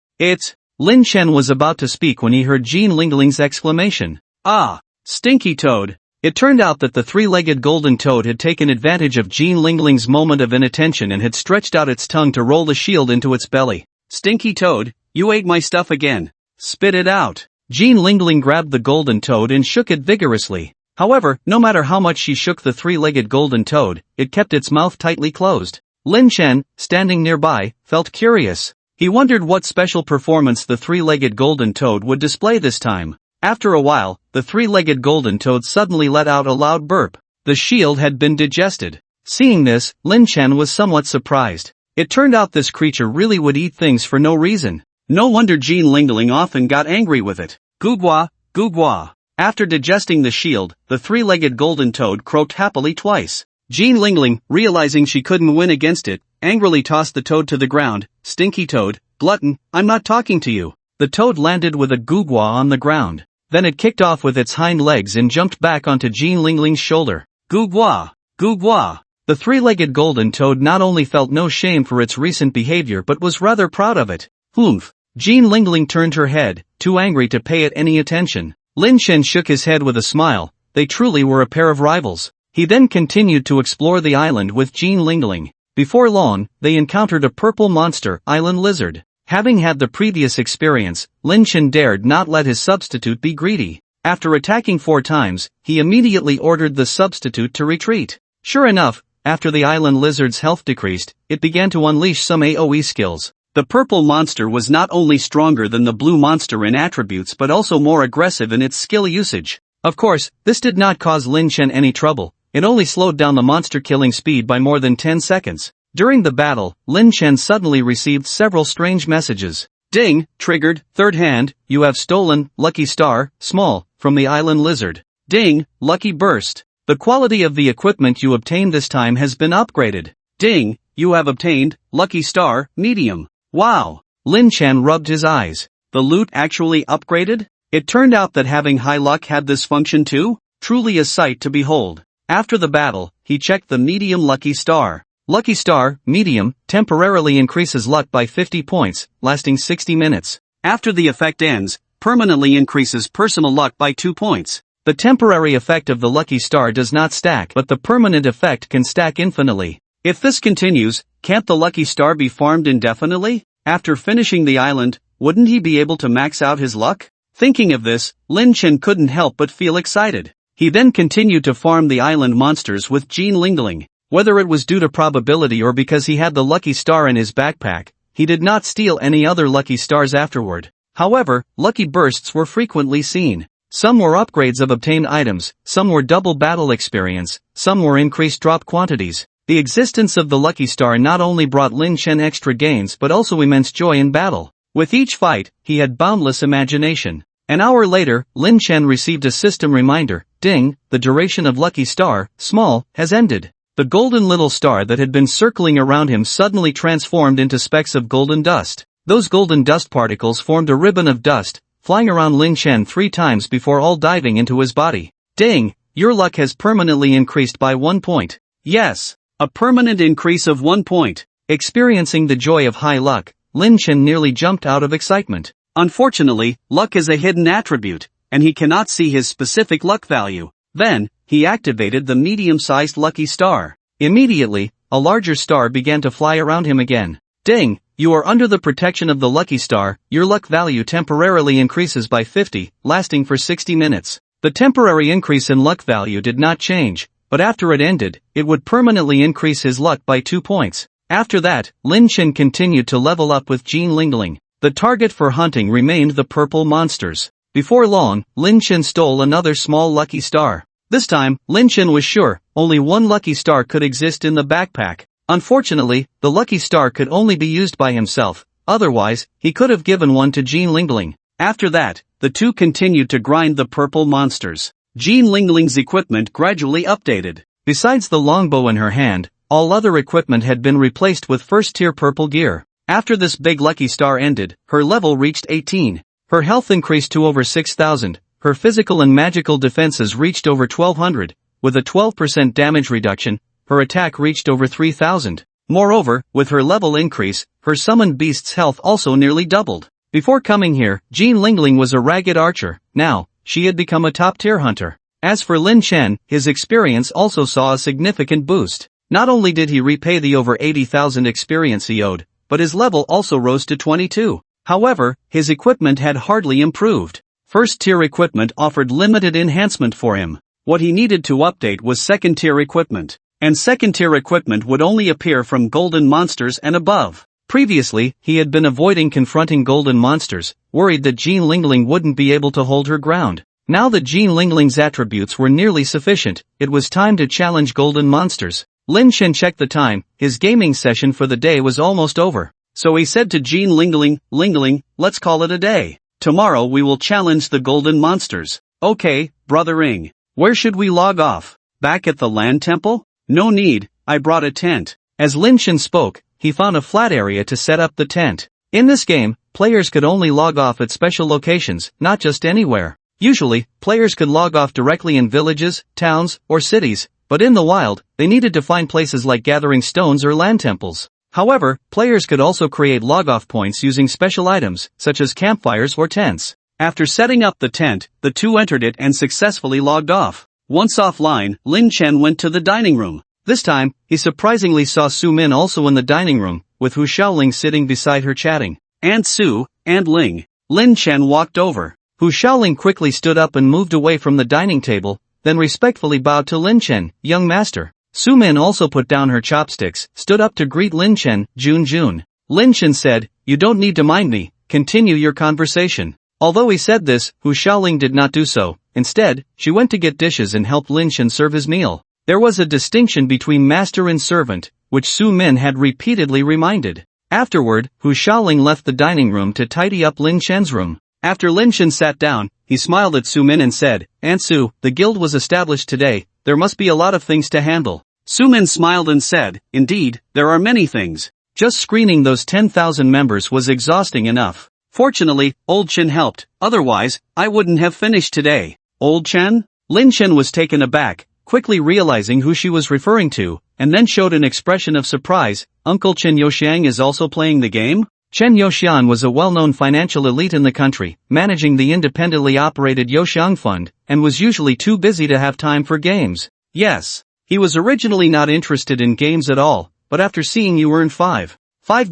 Lin Chen was about to speak when he heard Jean Lingling's exclamation. Ah, stinky toad. It turned out that the 3-legged golden toad had taken advantage of Jean Lingling's moment of inattention and had stretched out its tongue to roll the shield into its belly. Stinky toad, you ate my stuff again. Spit it out. Jean Lingling grabbed the golden toad and shook it vigorously. However, no matter how much she shook the 3-legged golden toad, it kept its mouth tightly closed. Lin Chen, standing nearby, felt curious. He wondered what special performance the 3-legged golden toad would display this time. After a while, the 3-legged golden toad suddenly let out a loud burp. The shield had been digested. Seeing this, Lin Chen was somewhat surprised. It turned out this creature really would eat things for no reason. No wonder Jean Lingling often got angry with it. Gugwa, gugwa. After digesting the shield, the three-legged golden toad croaked happily twice. Jean Lingling, realizing she couldn't win against it, angrily tossed the toad to the ground. Stinky toad, glutton, I'm not talking to you. The toad landed with a gugwa on the ground. Then it kicked off with its hind legs and jumped back onto Jean Lingling's shoulder. Gugwa, gugwa. The three-legged golden toad not only felt no shame for its recent behavior but was rather proud of it. Humph. Jean Lingling turned her head, too angry to pay it any attention. Lin Chen shook his head with a smile. They truly were a pair of rivals. He then continued to explore the island with Jean Lingling. Before long, they encountered a purple monster, island lizard. Having had the previous experience, Lin Chen dared not let his substitute be greedy. After attacking 4 times, he immediately ordered the substitute to retreat. Sure enough, after the island lizard's health decreased, it began to unleash some AoE skills. The purple monster was not only stronger than the blue monster in attributes but also more aggressive in its skill usage. Of course, this did not cause Lin Chen any trouble. It only slowed down the monster killing speed by more than 10 seconds. During the battle, Lin Chen suddenly received several strange messages. Ding, triggered, third hand, you have stolen, lucky star, small, from the island lizard. Ding, lucky burst. The quality of the equipment you obtained this time has been upgraded. Ding, you have obtained, lucky star, medium. Wow. Lin Chen rubbed his eyes. The loot actually upgraded? It turned out that having high luck had this function too? Truly a sight to behold. After the battle, he checked the medium lucky star. Lucky star, medium, temporarily increases luck by 50 points, lasting 60 minutes. After the effect ends, permanently increases personal luck by 2 points. The temporary effect of the lucky star does not stack, but the permanent effect can stack infinitely. If this continues, can't the lucky star be farmed indefinitely? After finishing the island, wouldn't he be able to max out his luck? Thinking of this, Lin Chen couldn't help but feel excited. He then continued to farm the island monsters with Jean Lingling. Whether it was due to probability or because he had the lucky star in his backpack, he did not steal any other lucky stars afterward. However, lucky bursts were frequently seen. Some were upgrades of obtained items, some were double battle experience, some were increased drop quantities. The existence of the lucky star not only brought Lin Chen extra gains but also immense joy in battle. With each fight, he had boundless imagination. An hour later, Lin Chen received a system reminder. Ding, the duration of lucky star, small, has ended. The golden little star that had been circling around him suddenly transformed into specks of golden dust. Those golden dust particles formed a ribbon of dust, flying around Lin Chen 3 times before all diving into his body. Ding, your luck has permanently increased by 1 point. Yes, a permanent increase of 1 point. Experiencing the joy of high luck, Lin Chen nearly jumped out of excitement. Unfortunately, luck is a hidden attribute, and he cannot see his specific luck value. Then, he activated the medium-sized lucky star. Immediately, a larger star began to fly around him again. Ding, you are under the protection of the lucky star, your luck value temporarily increases by 50, lasting for 60 minutes. The temporary increase in luck value did not change, but after it ended, it would permanently increase his luck by 2 points. After that, Lin Chen continued to level up with Jean Lingling. The target for hunting remained the purple monsters. Before long, Lin Chen stole another small lucky star. This time, Lin Chen was sure, only one lucky star could exist in the backpack. Unfortunately, the lucky star could only be used by himself, otherwise, he could have given one to Jean Lingling. After that, the two continued to grind the purple monsters. Jean Lingling's equipment gradually updated. Besides the longbow in her hand, all other equipment had been replaced with first-tier purple gear. After this big lucky star ended, her level reached 18. Her health increased to over 6,000. Her physical and magical defenses reached over 1,200. With a 12% damage reduction, her attack reached over 3,000. Moreover, with her level increase, her summoned beast's health also nearly doubled. Before coming here, Jean Lingling was a ragged archer. Now, she had become a top-tier hunter. As for Lin Chen, his experience also saw a significant boost. Not only did he repay the over 80,000 experience he owed, but his level also rose to 22. However, his equipment had hardly improved. First-tier equipment offered limited enhancement for him. What he needed to update was second-tier equipment. And second-tier equipment would only appear from golden monsters and above. Previously, he had been avoiding confronting golden monsters, worried that Jean Lingling wouldn't be able to hold her ground. Now that Jean Lingling's attributes were nearly sufficient, it was time to challenge golden monsters. Lin Chen checked the time. His gaming session for the day was almost over. So he said to Jean Lingling, let's call it a day. Tomorrow we will challenge the golden monsters. Okay, brother Ing. Where should we log off? Back at the land temple? No need, I brought a tent. As Lin Chen spoke, he found a flat area to set up the tent. In this game, players could only log off at special locations, not just anywhere. Usually, players could log off directly in villages, towns, or cities, but in the wild, they needed to find places like gathering stones or land temples. However, players could also create log-off points using special items, such as campfires or tents. After setting up the tent, the two entered it and successfully logged off. Once offline, Lin Chen went to the dining room. This time, he surprisingly saw Su Min also in the dining room, with Hu Shaoling sitting beside her chatting. Aunt Su, Aunt Ling. Lin Chen walked over. Hu Shaoling quickly stood up and moved away from the dining table, then respectfully bowed to Lin Chen, young master. Su Min also put down her chopsticks, stood up to greet Lin Chen, Jun. Lin Chen said, "You don't need to mind me, continue your conversation." Although he said this, Hu Shaoling did not do so. Instead, she went to get dishes and helped Lin Chen serve his meal. There was a distinction between master and servant, which Su Min had repeatedly reminded. Afterward, Hu Shaoling left the dining room to tidy up Lin Chen's room. After Lin Chen sat down, he smiled at Su Min and said, "Aunt Su, the guild was established today, there must be a lot of things to handle." Su Min smiled and said, "Indeed, there are many things. Just screening those 10,000 members was exhausting enough. Fortunately, Old Chen helped, otherwise, I wouldn't have finished today." Old Chen? Lin Chen was taken aback, quickly realizing who she was referring to, and then showed an expression of surprise. Uncle Chen Youxiang is also playing the game? Chen Youxiang was a well-known financial elite in the country, managing the independently operated Youxiang Fund, and was usually too busy to have time for games. Yes. He was originally not interested in games at all, but after seeing you earn 5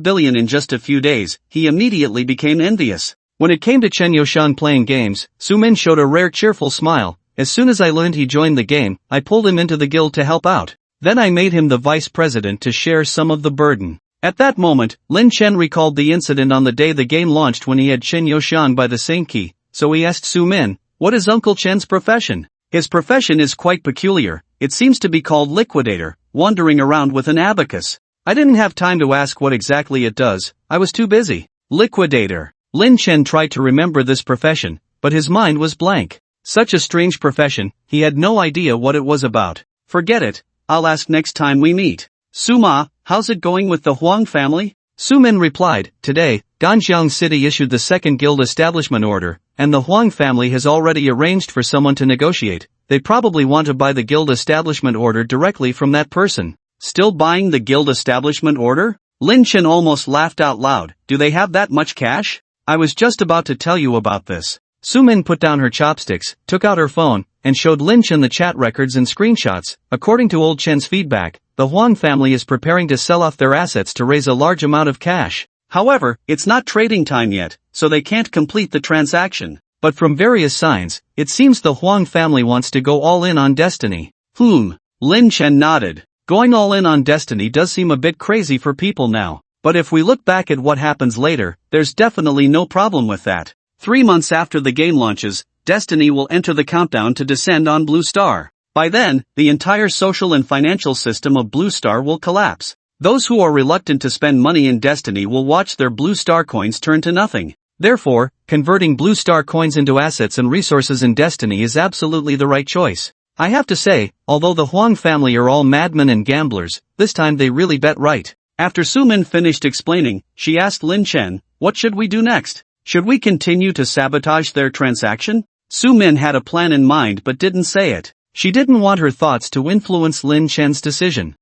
billion in just a few days, he immediately became envious. When it came to Chen Youxiang playing games, Su Min showed a rare cheerful smile. As soon as I learned he joined the game, I pulled him into the guild to help out. Then I made him the vice president to share some of the burden. At that moment, Lin Chen recalled the incident on the day the game launched when he had Chen Youxiang by the same key, so he asked Su Min, "What is Uncle Chen's profession?" "His profession is quite peculiar. It seems to be called liquidator, wandering around with an abacus." I didn't have time to ask what exactly it does, I was too busy. Liquidator. Lin Chen tried to remember this profession, but his mind was blank. Such a strange profession, he had no idea what it was about. "Forget it, I'll ask next time we meet." "Suma, how's it going with the Huang family?" Su Min replied, "Today, Ganjiang City issued the second guild establishment order, and the Huang family has already arranged for someone to negotiate. They probably want to buy the guild establishment order directly from that person." "Still buying the guild establishment order?" Lin Chen almost laughed out loud. "Do they have that much cash?" "I was just about to tell you about this." Su Min put down her chopsticks, took out her phone, and showed Lin Chen the chat records and screenshots. According to Old Chen's feedback, the Huang family is preparing to sell off their assets to raise a large amount of cash. However, it's not trading time yet, so they can't complete the transaction. But from various signs, it seems the Huang family wants to go all in on Destiny. Lin Chen nodded. Going all in on Destiny does seem a bit crazy for people now. But if we look back at what happens later, there's definitely no problem with that. 3 months after the game launches, Destiny will enter the countdown to descend on Blue Star. By then, the entire social and financial system of Blue Star will collapse. Those who are reluctant to spend money in Destiny will watch their Blue Star coins turn to nothing. Therefore, converting Blue Star coins into assets and resources in Destiny is absolutely the right choice. I have to say, although the Huang family are all madmen and gamblers, this time they really bet right. After Su Min finished explaining, she asked Lin Chen, "What should we do next? Should we continue to sabotage their transaction?" Su Min had a plan in mind but didn't say it. She didn't want her thoughts to influence Lin Chen's decision.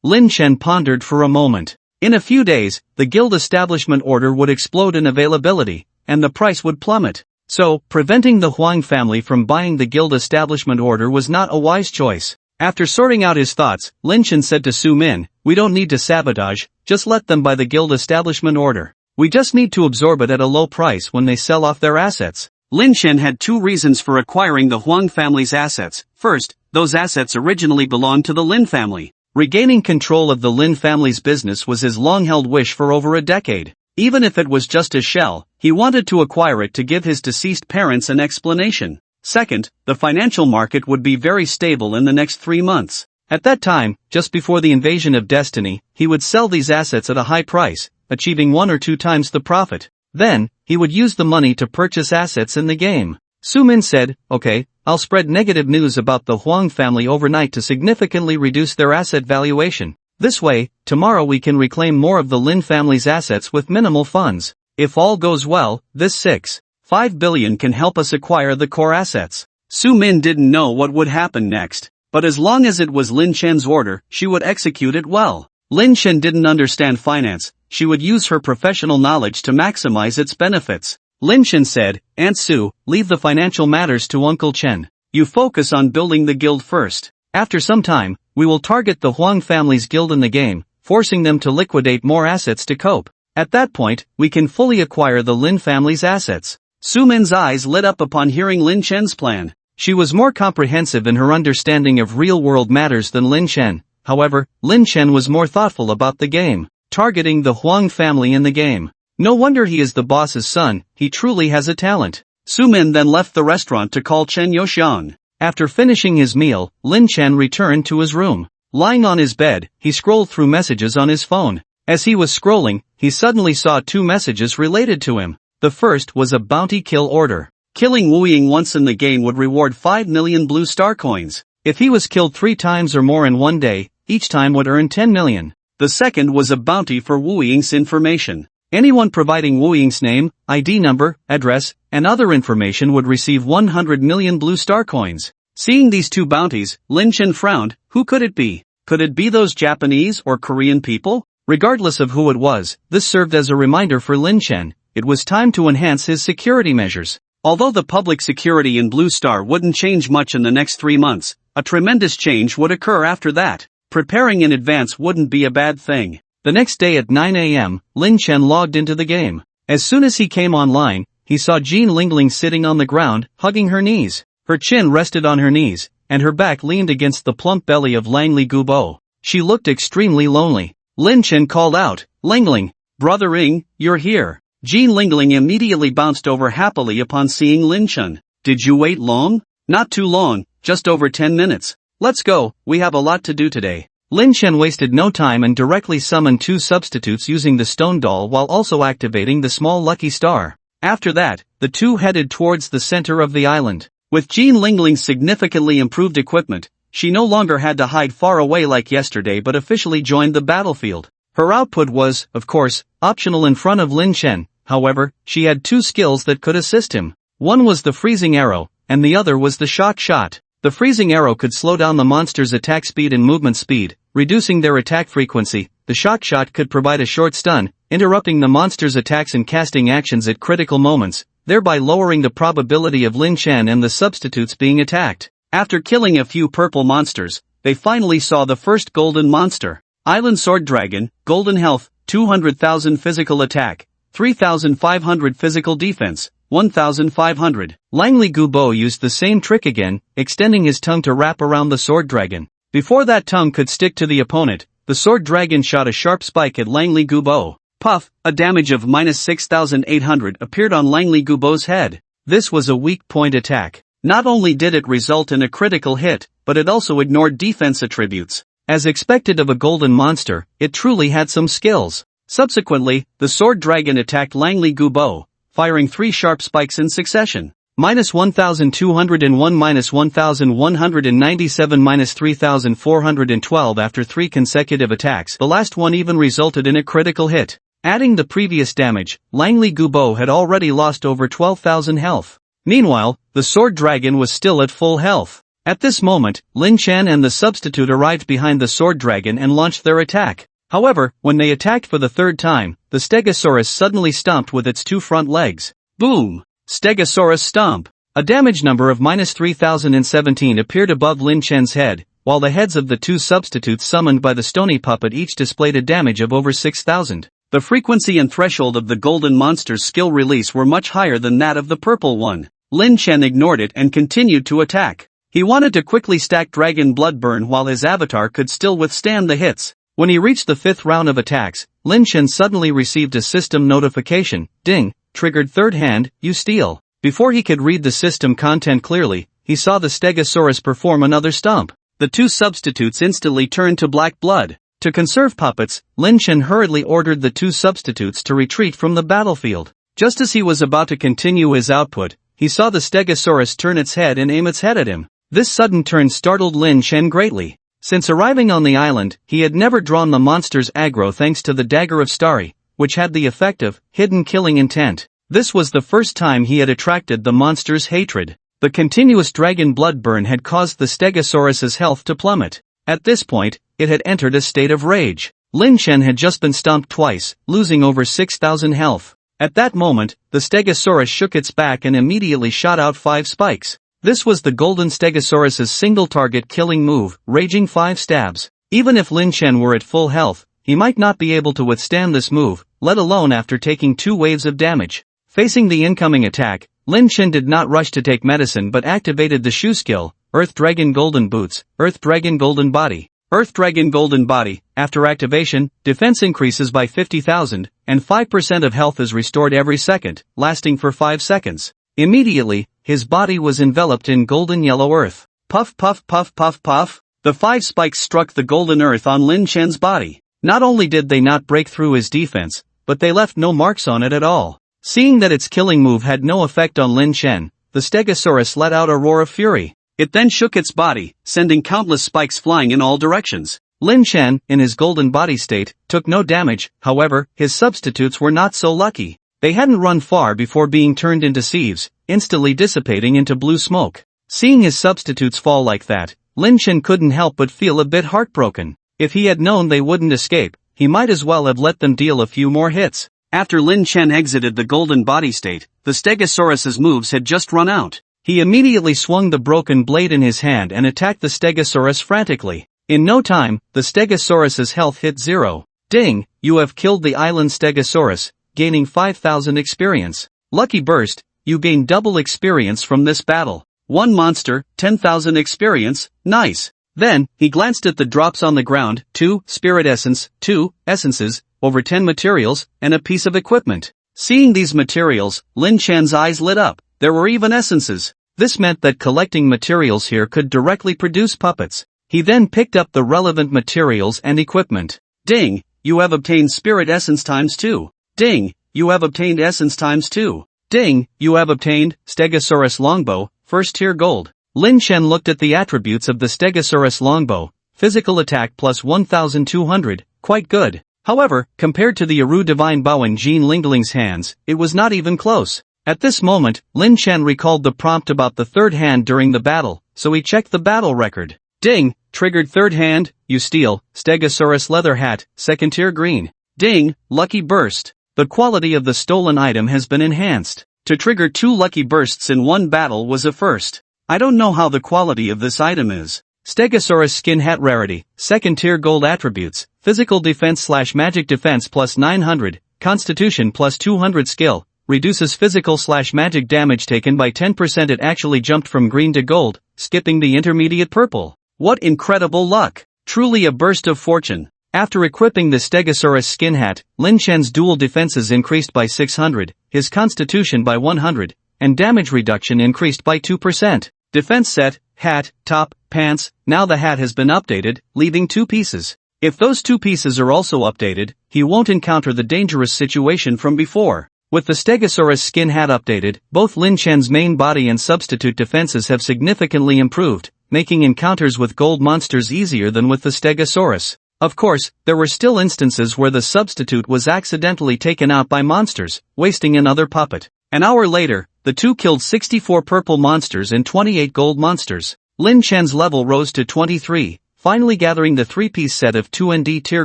Lin Chen pondered for a moment. In a few days, the guild establishment order would explode in availability, and the price would plummet. So, preventing the Huang family from buying the guild establishment order was not a wise choice. After sorting out his thoughts, Lin Chen said to Su Min, "We don't need to sabotage, just let them buy the guild establishment order. We just need to absorb it at a low price when they sell off their assets." Lin Chen had 2 reasons for acquiring the Huang family's assets. First, those assets originally belonged to the Lin family. Regaining control of the Lin family's business was his long-held wish for over a decade. Even if it was just a shell, he wanted to acquire it to give his deceased parents an explanation. Second, the financial market would be very stable in the next 3 months. At that time, just before the invasion of Destiny, he would sell these assets at a high price, achieving 1 or 2 times the profit. Then, he would use the money to purchase assets in the game. Su-min said, "Okay, I'll spread negative news about the Huang family overnight to significantly reduce their asset valuation. This way, tomorrow we can reclaim more of the Lin family's assets with minimal funds. If all goes well, this 6.5 billion can help us acquire the core assets." Su-min didn't know what would happen next, but as long as it was Lin Chen's order, she would execute it well. Lin Chen didn't understand finance, she would use her professional knowledge to maximize its benefits. Lin Chen said, "Aunt Su, leave the financial matters to Uncle Chen. You focus on building the guild first. After some time, we will target the Huang family's guild in the game, forcing them to liquidate more assets to cope. At that point, we can fully acquire the Lin family's assets." Su-min's eyes lit up upon hearing Lin Chen's plan. She was more comprehensive in her understanding of real-world matters than Lin Chen. However, Lin Chen was more thoughtful about the game, targeting the Huang family in the game. No wonder he is the boss's son, he truly has a talent. Su-min then left the restaurant to call Chen Yoxiang. After finishing his meal, Lin Chen returned to his room. Lying on his bed, he scrolled through messages on his phone. As he was scrolling, he suddenly saw 2 messages related to him. The first was a bounty kill order. Killing Wu Ying once in the game would reward 5 million blue star coins. If he was killed 3 times or more in one day, each time would earn 10 million. The second was a bounty for Wu Ying's information. Anyone providing Wu Ying's name, ID number, address, and other information would receive 100 million blue star coins. Seeing these 2 bounties, Lin Chen frowned. Who could it be? Could it be those Japanese or Korean people? Regardless of who it was, this served as a reminder for Lin Chen. It was time to enhance his security measures. Although the public security in Blue Star wouldn't change much in the next 3 months, a tremendous change would occur after that. Preparing in advance wouldn't be a bad thing. The next day at 9 a.m., Lin Chen logged into the game. As soon as he came online, he saw Jean Lingling sitting on the ground, hugging her knees. Her chin rested on her knees, and her back leaned against the plump belly of Langley Gubo. She looked extremely lonely. Lin Chen called out, "Lingling, brother Ing, you're here." Jean Lingling immediately bounced over happily upon seeing Lin Chen. "Did you wait long?" "Not too long, just over 10 minutes. Let's go, we have a lot to do today." Lin Chen wasted no time and directly summoned 2 substitutes using the stone doll while also activating the small lucky star. After that, the 2 headed towards the center of the island. With Jean Lingling's significantly improved equipment, she no longer had to hide far away like yesterday but officially joined the battlefield. Her output was, of course, optional in front of Lin Chen. However, she had 2 skills that could assist him. One was the freezing arrow, and the other was the shock shot. The freezing arrow could slow down the monster's attack speed and movement speed, reducing their attack frequency. The shock shot could provide a short stun, interrupting the monster's attacks and casting actions at critical moments, thereby lowering the probability of Lin Chen and the substitutes being attacked. After killing a few purple monsters, they finally saw the first golden monster. Island Sword Dragon, Golden Health, 200,000 physical attack, 3,500 physical defense, 1,500. Langley Gubo used the same trick again, extending his tongue to wrap around the sword dragon. Before that tongue could stick to the opponent, the sword dragon shot a sharp spike at Langley Gubo. Puff, a damage of -6,800 appeared on Langley Gubo's head. This was a weak point attack. Not only did it result in a critical hit, but it also ignored defense attributes. As expected of a golden monster, it truly had some skills. Subsequently, the sword dragon attacked Langley Gubo, firing 3 sharp spikes in succession. -1,201, -1,197, -3,412 after 3 consecutive attacks. The last one even resulted in a critical hit. Adding the previous damage, Langley Gubo had already lost over 12,000 health. Meanwhile, the sword dragon was still at full health. At this moment, Lin Chen and the substitute arrived behind the sword dragon and launched their attack. However, when they attacked for the 3rd time, the Stegosaurus suddenly stomped with its 2 front legs. Boom! Stegosaurus stomp. A damage number of -3,017 appeared above Lin Chen's head, while the heads of the 2 substitutes summoned by the stony puppet each displayed a damage of over 6,000. The frequency and threshold of the golden monster's skill release were much higher than that of the purple one. Lin Chen ignored it and continued to attack. He wanted to quickly stack Dragon Bloodburn while his avatar could still withstand the hits. When he reached the 5th round of attacks, Lin Chen suddenly received a system notification. Ding, triggered 3rd hand, you steal. Before he could read the system content clearly, he saw the Stegosaurus perform another stomp. The 2 substitutes instantly turned to black blood. To conserve puppets, Lin Chen hurriedly ordered the two substitutes to retreat from the battlefield. Just as he was about to continue his output, he saw the Stegosaurus turn its head and aim its head at him. This sudden turn startled Lin Chen greatly. Since arriving on the island, he had never drawn the monster's aggro thanks to the Dagger of Starry, which had the effect of hidden killing intent. This was the first time he had attracted the monster's hatred. The continuous dragon blood burn had caused the Stegosaurus's health to plummet. At this point, it had entered a state of rage. Lin Chen had just been stomped twice, losing over 6,000 health. At that moment, the Stegosaurus shook its back and immediately shot out 5 spikes. This was the Golden Stegosaurus's single-target killing move, raging 5 stabs. Even if Lin Chen were at full health, he might not be able to withstand this move, let alone after taking 2 waves of damage. Facing the incoming attack, Lin Chen did not rush to take medicine but activated the shoe skill, Earth Dragon Golden Boots, Earth Dragon Golden Body. Earth Dragon Golden Body, after activation, defense increases by 50,000, and 5% of health is restored every second, lasting for 5 seconds. Immediately, his body was enveloped in golden yellow earth. Puff puff puff puff puff. The 5 spikes struck the golden earth on Lin Chen's body. Not only did they not break through his defense, but they left no marks on it at all. Seeing that its killing move had no effect on Lin Chen, the Stegosaurus let out a roar of fury. It then shook its body, sending countless spikes flying in all directions. Lin Chen, in his golden body state, took no damage. However, his substitutes were not so lucky. They hadn't run far before being turned into sieves, instantly dissipating into blue smoke. Seeing his substitutes fall like that, Lin Chen couldn't help but feel a bit heartbroken. If he had known they wouldn't escape, he might as well have let them deal a few more hits. After Lin Chen exited the golden body state, the Stegosaurus's moves had just run out. He immediately swung the broken blade in his hand and attacked the Stegosaurus frantically. In no time, the Stegosaurus's health hit 0. Ding, you have killed the island Stegosaurus, gaining 5,000 experience. Lucky burst, you gain double experience from this battle. 1 monster, 10,000 experience, nice. Then, he glanced at the drops on the ground, 2 spirit essence, 2 essences, over 10 materials, and a piece of equipment. Seeing these materials, Lin Chen's eyes lit up. There were even essences. This meant that collecting materials here could directly produce puppets. He then picked up the relevant materials and equipment. Ding, you have obtained spirit essence times 2. Ding, you have obtained essence times 2. Ding, you have obtained Stegosaurus longbow, first tier gold. Lin Chen looked at the attributes of the Stegosaurus longbow. Physical attack plus 1,200, quite good. However, compared to the Eru Divine Bow in Jean Lingling's hands, it was not even close. At this moment, Lin Chen recalled the prompt about the third hand during the battle, so he checked the battle record. Ding, triggered third hand, you steal, Stegosaurus leather hat, second tier green. Ding, lucky burst. The quality of the stolen item has been enhanced. To trigger 2 lucky bursts in one battle was a first. I don't know how the quality of this item is. Stegosaurus skin hat rarity, second tier gold attributes, physical defense / magic defense plus 900, constitution plus 200 skill, reduces physical / magic damage taken by 10%. It actually jumped from green to gold, skipping the intermediate purple. What incredible luck! Truly a burst of fortune. After equipping the Stegosaurus skin hat, Lin Chen's dual defenses increased by 600, his constitution by 100, and damage reduction increased by 2%. Defense set, hat, top, pants. Now the hat has been updated, leaving 2 pieces. If those 2 pieces are also updated, he won't encounter the dangerous situation from before. With the Stegosaurus skin hat updated, both Lin Chen's main body and substitute defenses have significantly improved, making encounters with gold monsters easier than with the Stegosaurus. Of course, there were still instances where the substitute was accidentally taken out by monsters, wasting another puppet. An hour later, the two killed 64 purple monsters and 28 gold monsters. Lin Chen's level rose to 23, finally gathering the 3-piece set of 2 tier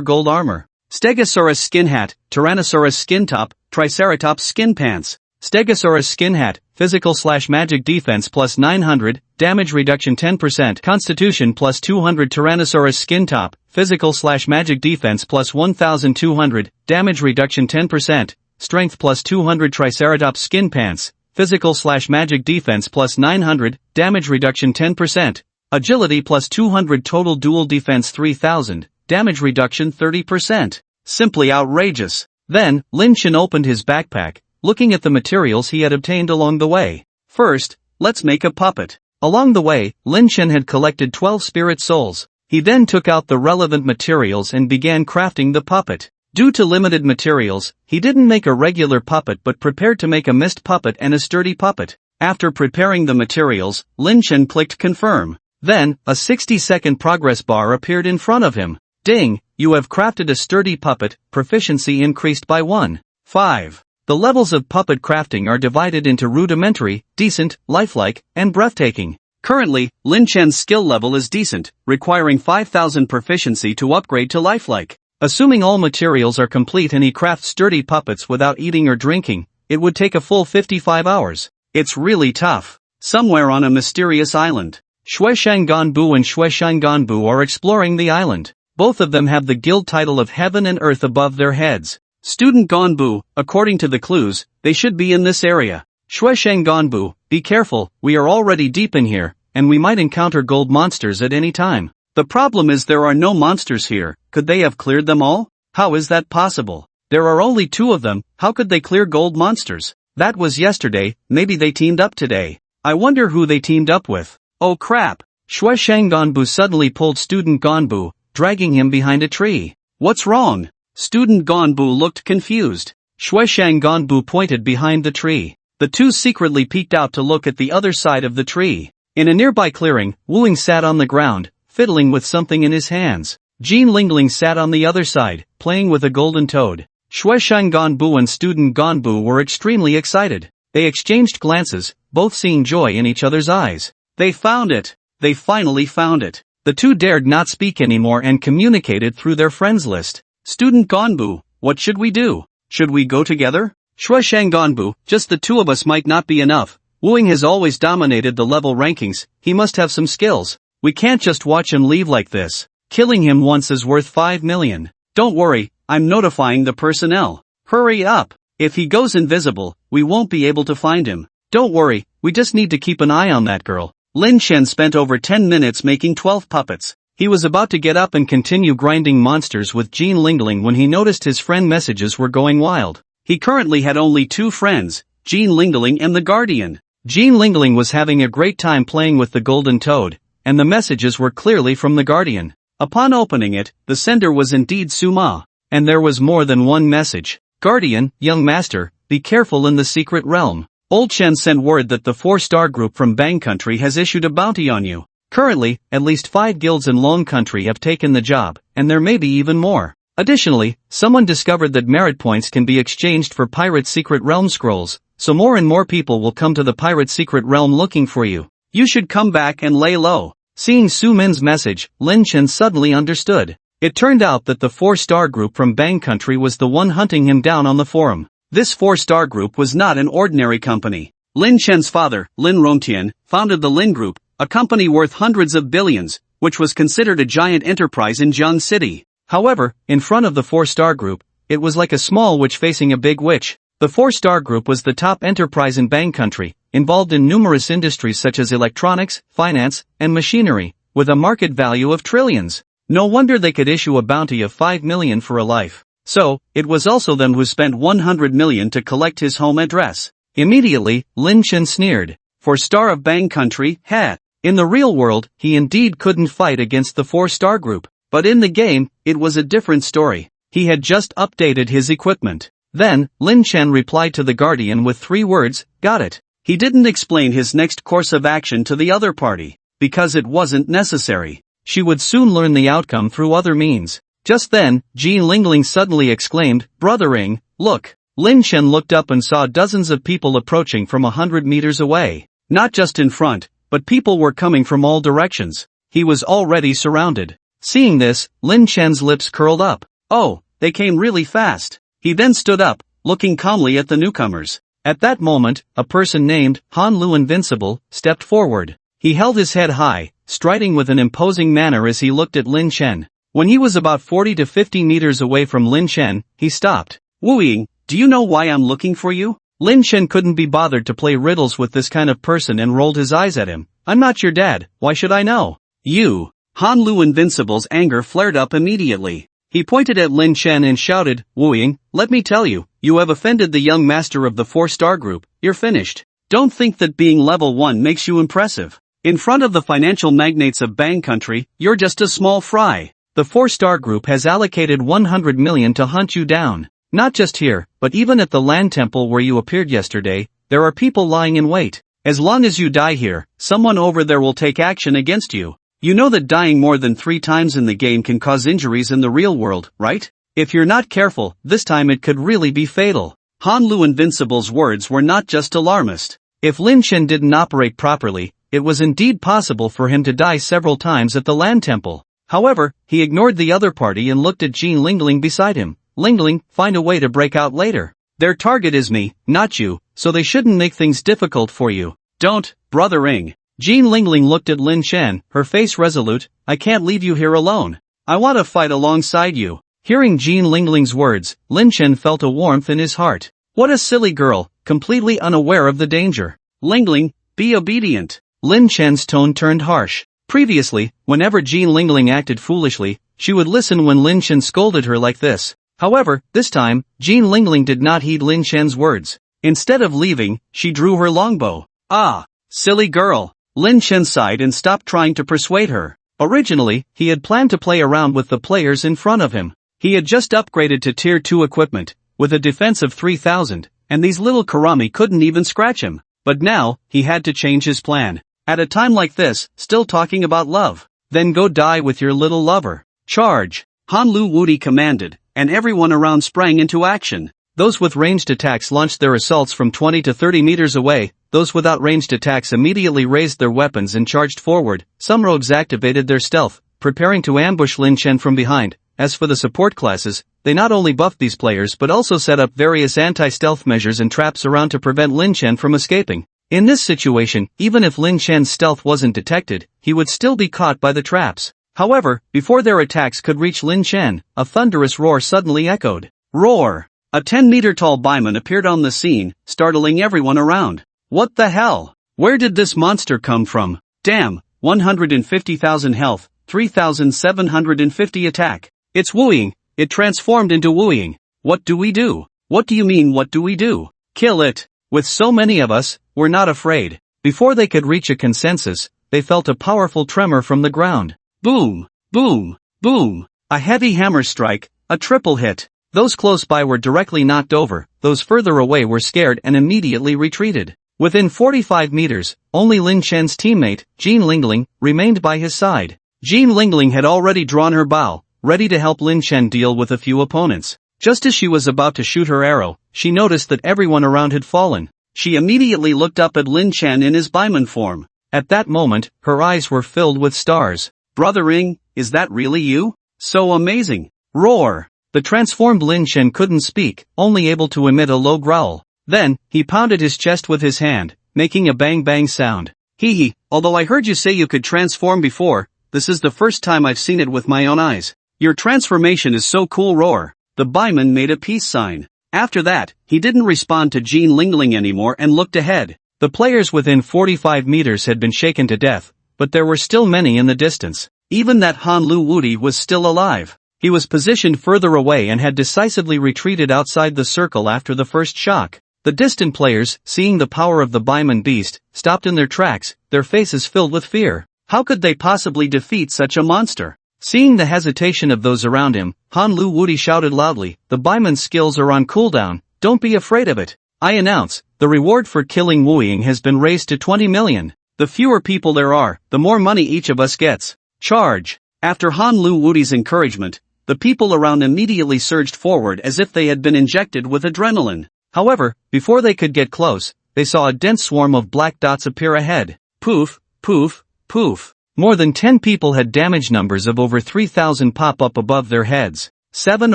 gold armor. Stegosaurus skin hat, Tyrannosaurus skin top, Triceratops skin pants. Stegosaurus skin hat, physical / magic defense plus 900, damage reduction 10%, constitution plus 200. Tyrannosaurus skin top, physical / magic defense plus 1200, damage reduction 10%, strength plus 200. Triceratops skin pants, physical / magic defense plus 900, damage reduction 10%, agility plus 200. Total dual defense 3000, damage reduction 30%. Simply outrageous. Then, Lin Chen opened his backpack, looking at the materials he had obtained along the way. First, let's make a puppet. Along the way, Lin Chen had collected 12 spirit souls. He then took out the relevant materials and began crafting the puppet. Due to limited materials, he didn't make a regular puppet but prepared to make a mist puppet and a sturdy puppet. After preparing the materials, Lin Chen clicked confirm. Then, a 60-second progress bar appeared in front of him. Ding, you have crafted a sturdy puppet, proficiency increased by 1. 5. The levels of puppet crafting are divided into rudimentary, decent, lifelike, and breathtaking. Currently, Lin Chen's skill level is decent, requiring 5,000 proficiency to upgrade to lifelike. Assuming all materials are complete and he crafts sturdy puppets without eating or drinking, it would take a full 55 hours. It's really tough. Somewhere on a mysterious island, Shueshanganbu and Shueshanganbu are exploring the island. Both of them have the guild title of Heaven and Earth above their heads. Student Ganbu, according to the clues, they should be in this area. Shueshanganbu, be careful, we are already deep in here, and we might encounter gold monsters at any time. The problem is there are no monsters here. Could they have cleared them all? How is that possible? There are only 2 of them, how could they clear gold monsters? That was yesterday, maybe they teamed up today. I wonder who they teamed up with. Oh crap! Shueshanganbu suddenly pulled Student Ganbu, dragging him behind a tree. What's wrong? Student Ganbu looked confused. Shueshanganbu pointed behind the tree. The 2 secretly peeked out to look at the other side of the tree. In a nearby clearing, Wuing sat on the ground, fiddling with something in his hands. Jean Lingling sat on the other side, playing with a golden toad. Shueshanganbu and Student Ganbu were extremely excited. They exchanged glances, both seeing joy in each other's eyes. They found it! They finally found it! The 2 dared not speak anymore and communicated through their friends list. Student Ganbu, what should we do? Should we go together? Shueshanganbu, just the 2 of us might not be enough. Wuing has always dominated the level rankings, he must have some skills. We can't just watch him leave like this. Killing him once is worth 5 million. Don't worry, I'm notifying the personnel. Hurry up! If he goes invisible, we won't be able to find him. Don't worry, we just need to keep an eye on that girl. Lin Chen spent over 10 minutes making 12 puppets. He was about to get up and continue grinding monsters with Jean Lingling when he noticed his friend messages were going wild. He currently had only 2 friends, Jean Lingling and the Guardian. Jean Lingling was having a great time playing with the golden toad, and the messages were clearly from the Guardian. Upon opening it, the sender was indeed Suma, and there was more than one message. Guardian, young master, be careful in the secret realm. Old Chen sent word that the 4-star group from Bang Country has issued a bounty on you. Currently, at least 5 guilds in Long Country have taken the job, and there may be even more. Additionally, someone discovered that merit points can be exchanged for Pirate Secret Realm scrolls, so more and more people will come to the Pirate Secret Realm looking for you. You should come back and lay low. Seeing Su Min's message, Lin Chen suddenly understood. It turned out that the 4-star group from Bang Country was the one hunting him down on the forum. This 4-star group was not an ordinary company. Lin Chen's father, Lin Rongtian, founded the Lin Group, a company worth hundreds of billions, which was considered a giant enterprise in Jiang City. However, in front of the 4-star group, it was like a small witch facing a big witch. The 4-star group was the top enterprise in Bang Country, involved in numerous industries such as electronics, finance, and machinery, with a market value of trillions. No wonder they could issue a bounty of 5 million for a life. So, it was also them who spent 100 million to collect his home address. Immediately, Lin Chen sneered. 4-star of Bang Country, heh. In the real world, he indeed couldn't fight against the 4-star group. But in the game, it was a different story. He had just updated his equipment. Then, Lin Chen replied to the Guardian with 3 words, got it. He didn't explain his next course of action to the other party, because it wasn't necessary. She would soon learn the outcome through other means. Just then, Jean Lingling suddenly exclaimed, brothering, look. Lin Chen looked up and saw dozens of people approaching from 100 meters away. Not just in front, but people were coming from all directions. He was already surrounded. Seeing this, Lin Chen's lips curled up. Oh, they came really fast. He then stood up, looking calmly at the newcomers. At that moment, a person named Han Lu Invincible stepped forward. He held his head high, striding with an imposing manner as he looked at Lin Chen. When he was about 40 to 50 meters away from Lin Chen, he stopped. Wu Ying, do you know why I'm looking for you? Lin Chen couldn't be bothered to play riddles with this kind of person and rolled his eyes at him. I'm not your dad, why should I know? You. Han Lu Invincible's anger flared up immediately. He pointed at Lin Chen and shouted, Wu Ying, let me tell you, you have offended the young master of the 4-star group, you're finished. Don't think that being level 1 makes you impressive. In front of the financial magnates of Bang Country, you're just a small fry. The 4-star group has allocated 100 million to hunt you down. Not just here, but even at the land temple where you appeared yesterday, there are people lying in wait. As long as you die here, someone over there will take action against you. You know that dying more than 3 times in the game can cause injuries in the real world, right? If you're not careful, this time it could really be fatal. Han Lu Invincible's words were not just alarmist. If Lin Chen didn't operate properly, it was indeed possible for him to die several times at the land temple. However, he ignored the other party and looked at Jean Lingling beside him. Lingling, find a way to break out later. Their target is me, not you, so they shouldn't make things difficult for you. Don't, Brother Ing. Jean Lingling looked at Lin Chen, her face resolute. I can't leave you here alone. I want to fight alongside you. Hearing Jean Lingling's words, Lin Chen felt a warmth in his heart. What a silly girl, completely unaware of the danger. Lingling, be obedient. Lin Chen's tone turned harsh. Previously, whenever Jean Lingling acted foolishly, she would listen when Lin Chen scolded her like this. However, this time, Jean Lingling did not heed Lin Chen's words. Instead of leaving, she drew her longbow. Ah, silly girl. Lin Chen sighed and stopped trying to persuade her. Originally, he had planned to play around with the players in front of him. He had just upgraded to Tier 2 equipment, with a defense of 3000, and these little Karami couldn't even scratch him. But now, he had to change his plan. At a time like this, still talking about love. Then go die with your little lover. Charge! Han Lu Wudi commanded, and everyone around sprang into action. Those with ranged attacks launched their assaults from 20 to 30 meters away. Those without ranged attacks immediately raised their weapons and charged forward. Some rogues activated their stealth, preparing to ambush Lin Chen from behind. As for the support classes, they not only buffed these players but also set up various anti-stealth measures and traps around to prevent Lin Chen from escaping. In this situation, even if Lin Chen's stealth wasn't detected, he would still be caught by the traps. However, before their attacks could reach Lin Chen, a thunderous roar suddenly echoed. Roar! A 10-meter-tall Baiman appeared on the scene, startling everyone around. What the hell? Where did this monster come from? Damn, 150,000 health, 3,750 attack. It's Wooing. It transformed into Wooing. What do we do? What do you mean what do we do? Kill it. With so many of us, we're not afraid. Before they could reach a consensus, they felt a powerful tremor from the ground. Boom! Boom! Boom! A heavy hammer strike, a triple hit. Those close by were directly knocked over, those further away were scared and immediately retreated. Within 45 meters, only Lin Chen's teammate, Jean Lingling, remained by his side. Jean Lingling had already drawn her bow, ready to help Lin Chen deal with a few opponents. Just as she was about to shoot her arrow, she noticed that everyone around had fallen. She immediately looked up at Lin Chen in his Baiman form. At that moment, her eyes were filled with stars. Brother Ing, is that really you? So amazing. Roar! The transformed Lin Chen couldn't speak, only able to emit a low growl. Then, he pounded his chest with his hand, making a bang-bang sound. Hee, although I heard you say you could transform before, this is the first time I've seen it with my own eyes. Your transformation is so cool. Roar! The Baiman made a peace sign. After that, he didn't respond to Jean Lingling anymore and looked ahead. The players within 45 meters had been shaken to death, but there were still many in the distance. Even that Han Lu Wudi was still alive. He was positioned further away and had decisively retreated outside the circle after the first shock. The distant players, seeing the power of the Baiman beast, stopped in their tracks, their faces filled with fear. How could they possibly defeat such a monster? Seeing the hesitation of those around him, Han Lu Wudi shouted loudly, the Baiman's skills are on cooldown, don't be afraid of it. I announce, the reward for killing Wu Ying has been raised to 20 million. The fewer people there are, the more money each of us gets. Charge! After Han Lu Wudi's encouragement, the people around immediately surged forward as if they had been injected with adrenaline. However, before they could get close, they saw a dense swarm of black dots appear ahead. Poof, poof, poof. More than 10 people had damage numbers of over 3,000 pop up above their heads. 7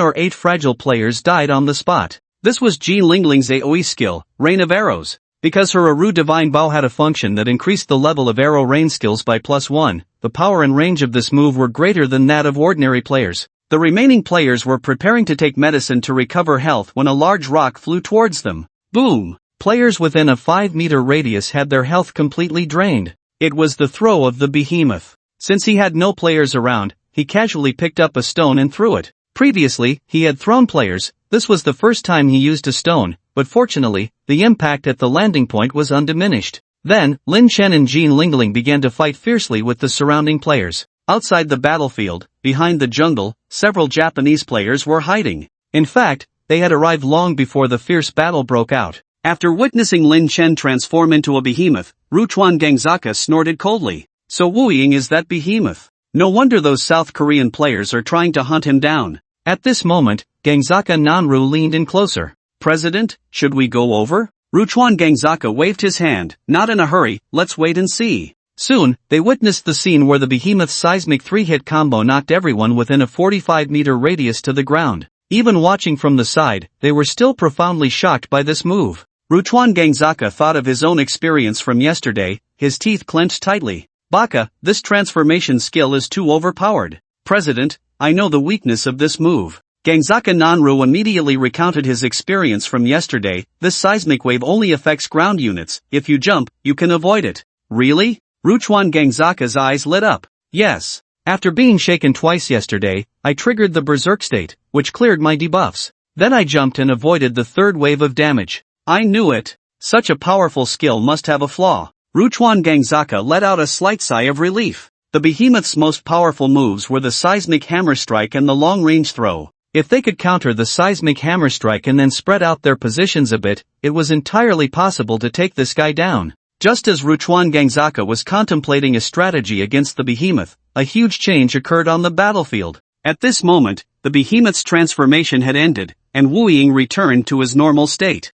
or 8 fragile players died on the spot. This was Jean Lingling's AoE skill, Rain of Arrows. Because her Aru Divine Bow had a function that increased the level of arrow rain skills by +1, the power and range of this move were greater than that of ordinary players. The remaining players were preparing to take medicine to recover health when a large rock flew towards them. Boom! Players within a 5-meter radius had their health completely drained. It was the throw of the behemoth. Since he had no players around, he casually picked up a stone and threw it. Previously, he had thrown players. This was the first time he used a stone, but fortunately, the impact at the landing point was undiminished. Then, Lin Chen and Jean Lingling began to fight fiercely with the surrounding players. Outside the battlefield, behind the jungle, several Japanese players were hiding. In fact, they had arrived long before the fierce battle broke out. After witnessing Lin Chen transform into a behemoth, Ruchuan Gangzaka snorted coldly. So Wu Ying is that behemoth. No wonder those South Korean players are trying to hunt him down. At this moment, Gangzaka Nanru leaned in closer. President, should we go over? Ruchuan Gangzaka waved his hand. Not in a hurry, let's wait and see. Soon, they witnessed the scene where the behemoth's seismic 3-hit combo knocked everyone within a 45-meter radius to the ground. Even watching from the side, they were still profoundly shocked by this move. Ruchuan Gangzaka thought of his own experience from yesterday, his teeth clenched tightly. Baka, this transformation skill is too overpowered. President, I know the weakness of this move. Gangzaka Nanru immediately recounted his experience from yesterday. This seismic wave only affects ground units. If you jump, you can avoid it. Really? Ruchuan Gangzaka's eyes lit up. Yes. After being shaken twice yesterday, I triggered the berserk state, which cleared my debuffs. Then I jumped and avoided the third wave of damage. I knew it. Such a powerful skill must have a flaw. Ruchuan Gangzaka let out a slight sigh of relief. The behemoth's most powerful moves were the seismic hammer strike and the long-range throw. If they could counter the seismic hammer strike and then spread out their positions a bit, it was entirely possible to take this guy down. Just as Ruchuan Gangzaka was contemplating a strategy against the behemoth, a huge change occurred on the battlefield. At this moment, the behemoth's transformation had ended, and Wu Ying returned to his normal state.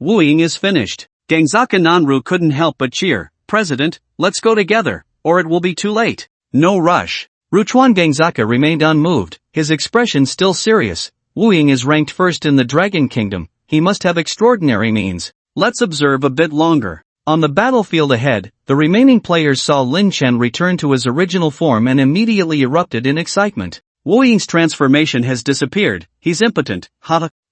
Wu Ying is finished. Gangzaka Nanru couldn't help but cheer. President, let's go together, or it will be too late. No rush. Ruchuan Gangzaka remained unmoved, his expression still serious. Wu Ying is ranked first in the Dragon Kingdom, he must have extraordinary means. Let's observe a bit longer. On the battlefield ahead, the remaining players saw Lin Chen return to his original form and immediately erupted in excitement. Wu Ying's transformation has disappeared, he's impotent.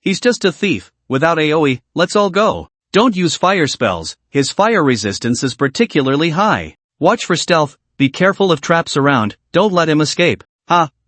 He's just a thief. Without AoE, let's all go. Don't use fire spells, his fire resistance is particularly high. Watch for stealth, be careful of traps around, don't let him escape.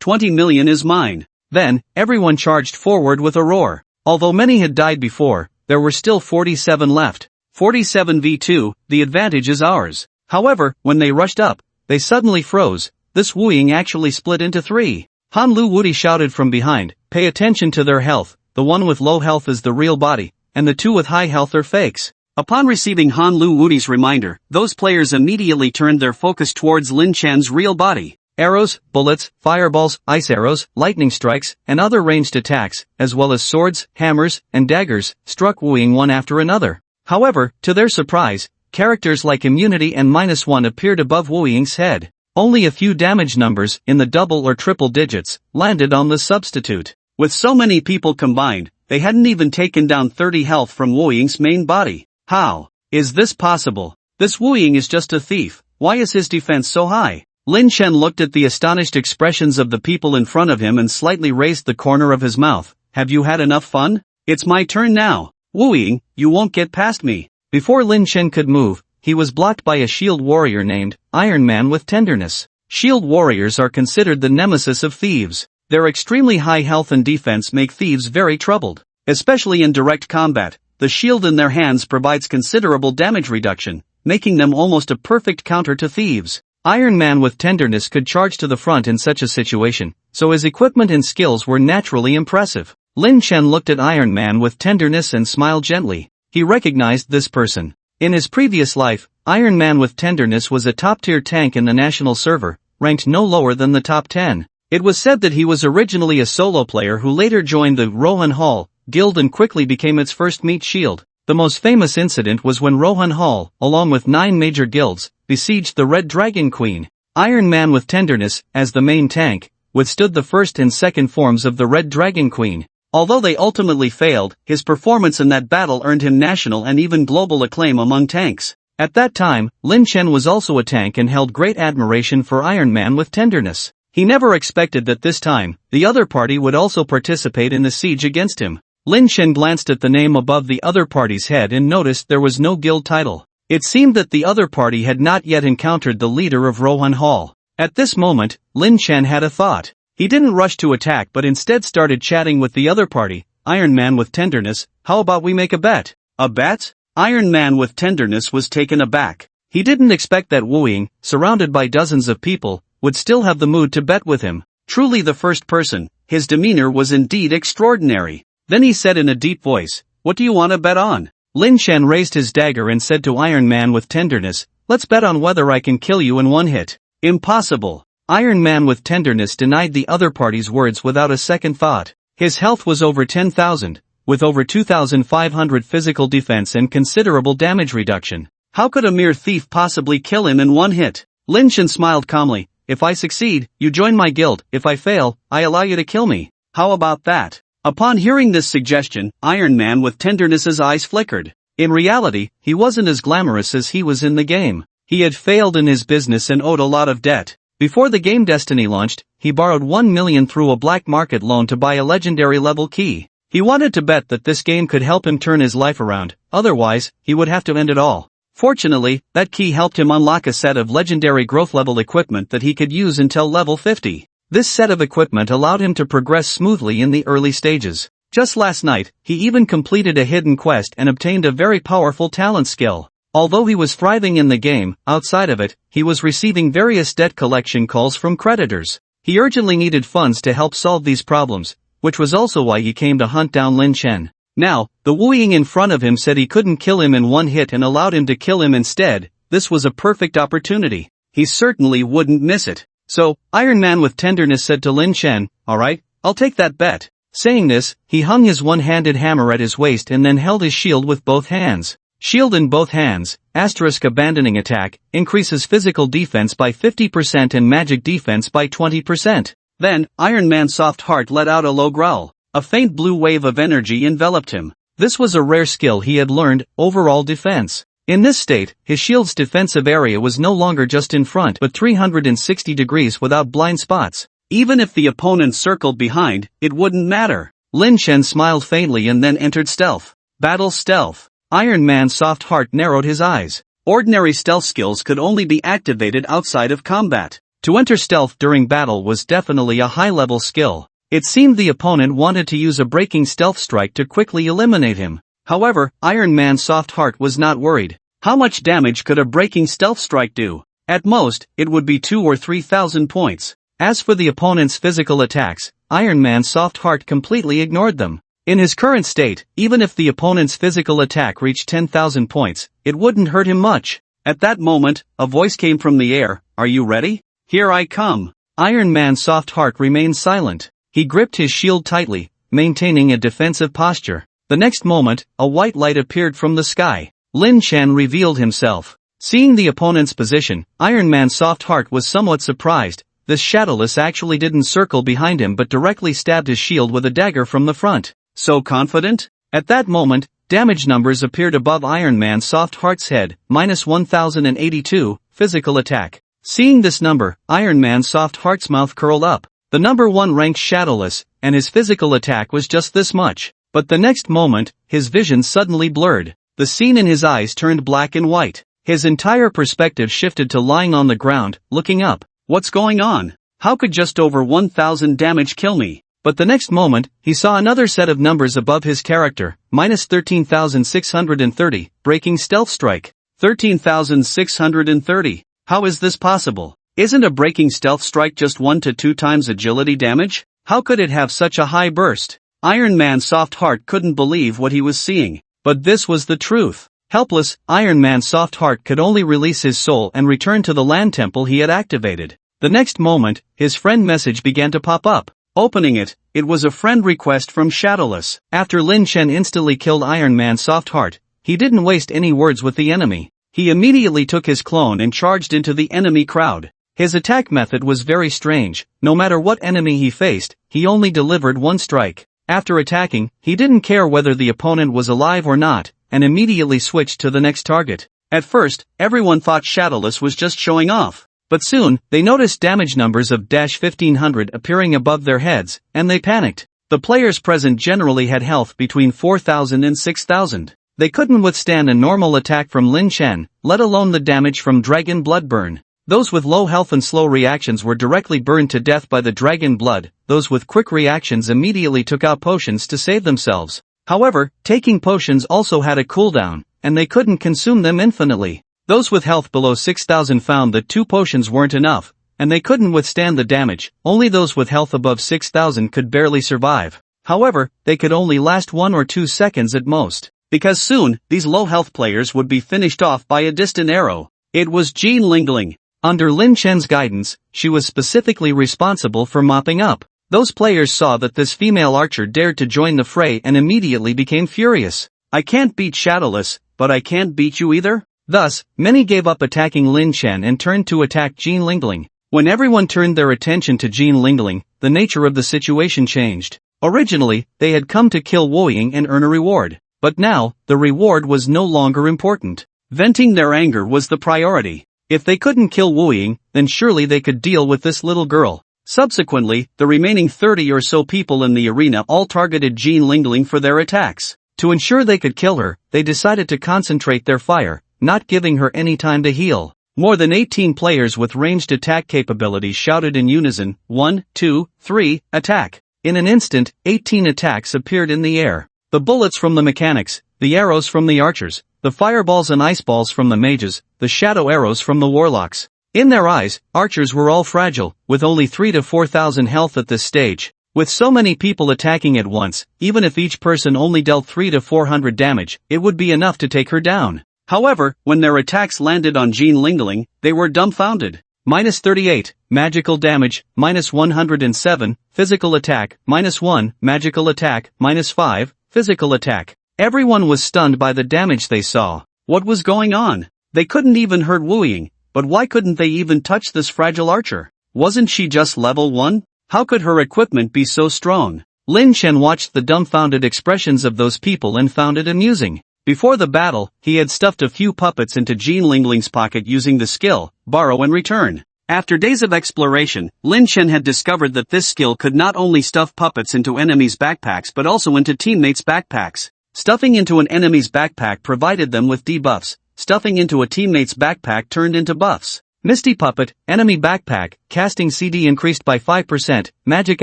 20 million is mine. Then, everyone charged forward with a roar. Although many had died before, there were still 47 left. 47 v 2, the advantage is ours. However, when they rushed up, they suddenly froze. This Wu Ying actually split into 3. Han Lu Wudi shouted from behind, pay attention to their health, the one with low health is the real body, and the two with high health are fakes. Upon receiving Han Lu Wudi's reminder, those players immediately turned their focus towards Lin Chen's real body. Arrows, bullets, fireballs, ice arrows, lightning strikes, and other ranged attacks, as well as swords, hammers, and daggers, struck Wu Ying one after another. However, to their surprise, characters like immunity and -1 appeared above Wu Ying's head. Only a few damage numbers, in the double or triple digits, landed on the substitute. With so many people combined, they hadn't even taken down 30 health from Wu Ying's main body. How is this possible? This Wu Ying is just a thief. Why is his defense so high? Lin Chen looked at the astonished expressions of the people in front of him and slightly raised the corner of his mouth. Have you had enough fun? It's my turn now. Wu Ying, you won't get past me. Before Lin Chen could move, he was blocked by a shield warrior named Iron Man with Tenderness. Shield warriors are considered the nemesis of thieves. Their extremely high health and defense make thieves very troubled. Especially in direct combat, the shield in their hands provides considerable damage reduction, making them almost a perfect counter to thieves. Iron Man with Tenderness could charge to the front in such a situation, so his equipment and skills were naturally impressive. Lin Chen looked at Iron Man with Tenderness and smiled gently. He recognized this person. In his previous life, Iron Man with Tenderness was a top-tier tank in the national server, ranked no lower than the top 10. It was said that he was originally a solo player who later joined the Rohan Hall guild and quickly became its first meat shield. The most famous incident was when Rohan Hall, along with 9 major guilds, besieged the Red Dragon Queen. Iron Man with Tenderness, as the main tank, withstood the first and second forms of the Red Dragon Queen. Although they ultimately failed, his performance in that battle earned him national and even global acclaim among tanks. At that time, Lin Chen was also a tank and held great admiration for Iron Man with Tenderness. He never expected that this time, the other party would also participate in the siege against him. Lin Chen glanced at the name above the other party's head and noticed there was no guild title. It seemed that the other party had not yet encountered the leader of Rohan Hall. At this moment, Lin Chen had a thought. He didn't rush to attack but instead started chatting with the other party, Iron Man with Tenderness. How about we make a bet? A bet? Iron Man with Tenderness was taken aback. He didn't expect that Wu Ying, surrounded by dozens of people, would still have the mood to bet with him. Truly the first person, his demeanor was indeed extraordinary. Then he said in a deep voice, "What do you want to bet on?" Lin Chen raised his dagger and said to Iron Man with tenderness, "Let's bet on whether I can kill you in one hit." "Impossible." Iron Man with tenderness denied the other party's words without a second thought. His health was over 10,000, with over 2,500 physical defense and considerable damage reduction. How could a mere thief possibly kill him in one hit? Lin Chen smiled calmly. "If I succeed, you join my guild. If I fail, I allow you to kill me. How about that?" Upon hearing this suggestion, Iron Man with tenderness's eyes flickered. In reality, he wasn't as glamorous as he was in the game. He had failed in his business and owed a lot of debt. Before the game Destiny launched, he borrowed 1 million through a black market loan to buy a legendary level key. He wanted to bet that this game could help him turn his life around, otherwise, he would have to end it all. Fortunately, that key helped him unlock a set of legendary growth level equipment that he could use until level 50. This set of equipment allowed him to progress smoothly in the early stages. Just last night, he even completed a hidden quest and obtained a very powerful talent skill. Although he was thriving in the game, outside of it, he was receiving various debt collection calls from creditors. He urgently needed funds to help solve these problems, which was also why he came to hunt down Lin Chen. Now, the Wu Ying in front of him said he couldn't kill him in one hit and allowed him to kill him instead. This was a perfect opportunity. He certainly wouldn't miss it. So, Iron Man with tenderness said to Lin Chen, "Alright, I'll take that bet." Saying this, he hung his one-handed hammer at his waist and then held his shield with both hands. Shield in both hands, * abandoning attack, increases physical defense by 50% and magic defense by 20%. Then, Iron Man's soft heart let out a low growl. A faint blue wave of energy enveloped him. This was a rare skill he had learned, overall defense. In this state, his shield's defensive area was no longer just in front but 360 degrees without blind spots. Even if the opponent circled behind, it wouldn't matter. Lin Chen smiled faintly and then entered stealth. Battle stealth. Iron Man's soft heart narrowed his eyes. Ordinary stealth skills could only be activated outside of combat. To enter stealth during battle was definitely a high-level skill. It seemed the opponent wanted to use a breaking stealth strike to quickly eliminate him. However, Iron Man's soft heart was not worried. How much damage could a breaking stealth strike do? At most, it would be 2,000 or 3,000 points. As for the opponent's physical attacks, Iron Man's soft heart completely ignored them. In his current state, even if the opponent's physical attack reached 10,000 points, it wouldn't hurt him much. At that moment, a voice came from the air. "Are you ready? Here I come." Iron Man's soft heart remained silent. He gripped his shield tightly, maintaining a defensive posture. The next moment, a white light appeared from the sky. Lin Chen revealed himself. Seeing the opponent's position, Iron Man's soft heart was somewhat surprised. This Shadowless actually didn't circle behind him but directly stabbed his shield with a dagger from the front. So confident? At that moment, damage numbers appeared above Iron Man's soft heart's head, -1082, physical attack. Seeing this number, Iron Man's soft heart's mouth curled up. The number 1 ranked Shadowless, and his physical attack was just this much. But the next moment, his vision suddenly blurred. The scene in his eyes turned black and white. His entire perspective shifted to lying on the ground, looking up. What's going on? How could just over 1,000 damage kill me? But the next moment, he saw another set of numbers above his character, -13,630, breaking stealth strike. 13,630. How is this possible? Isn't a breaking stealth strike just 1 to 2 times agility damage? How could it have such a high burst? Iron Man's soft heart couldn't believe what he was seeing. But this was the truth. Helpless, Iron Man's soft heart could only release his soul and return to the land temple he had activated. The next moment, his friend message began to pop up. Opening it, it was a friend request from Shadowless. After Lin Chen instantly killed Iron Man's soft heart, he didn't waste any words with the enemy. He immediately took his clone and charged into the enemy crowd. His attack method was very strange. No matter what enemy he faced, he only delivered one strike. After attacking, he didn't care whether the opponent was alive or not, and immediately switched to the next target. At first, everyone thought Shadowless was just showing off. But soon, they noticed damage numbers of -1,500 appearing above their heads, and they panicked. The players present generally had health between 4,000 and 6,000. They couldn't withstand a normal attack from Lin Chen, let alone the damage from Dragon Blood Burn. Those with low health and slow reactions were directly burned to death by the Dragon Blood. Those with quick reactions immediately took out potions to save themselves. However, taking potions also had a cooldown, and they couldn't consume them infinitely. Those with health below 6,000 found that 2 potions weren't enough, and they couldn't withstand the damage. Only those with health above 6,000 could barely survive. However, they could only last 1 or 2 seconds at most, because soon, these low health players would be finished off by a distant arrow. It was Jean Lingling. Under Lin Chen's guidance, she was specifically responsible for mopping up. Those players saw that this female archer dared to join the fray and immediately became furious. I can't beat Shadowless, but I can't beat you either? Thus, many gave up attacking Lin Chen and turned to attack Jean Lingling. When everyone turned their attention to Jean Lingling, the nature of the situation changed. Originally, they had come to kill Wu Ying and earn a reward. But now, the reward was no longer important. Venting their anger was the priority. If they couldn't kill Wu Ying, then surely they could deal with this little girl. Subsequently, the remaining 30 or so people in the arena all targeted Jean Lingling for their attacks. To ensure they could kill her, they decided to concentrate their fire, not giving her any time to heal. More than 18 players with ranged attack capabilities shouted in unison, 1, 2, 3, attack. In an instant, 18 attacks appeared in the air. The bullets from the mechanics, the arrows from the archers, the fireballs and ice balls from the mages, the shadow arrows from the warlocks. In their eyes, archers were all fragile, with only 3 to 4,000 health at this stage. With so many people attacking at once, even if each person only dealt 3 to 400 damage, it would be enough to take her down. However, when their attacks landed on Jean Lingling, they were dumbfounded. -38, magical damage, -107, physical attack, -1, magical attack, -5, physical attack. Everyone was stunned by the damage they saw. What was going on? They couldn't even hurt Wu Ying, but why couldn't they even touch this fragile archer? Wasn't she just level 1? How could her equipment be so strong? Lin Chen watched the dumbfounded expressions of those people and found it amusing. Before the battle, he had stuffed a few puppets into Jean Lingling's pocket using the skill, borrow and return. After days of exploration, Lin Chen had discovered that this skill could not only stuff puppets into enemies' backpacks but also into teammates' backpacks. Stuffing into an enemy's backpack provided them with debuffs. Stuffing into a teammate's backpack turned into buffs. Misty Puppet, enemy backpack, casting CD increased by 5%, magic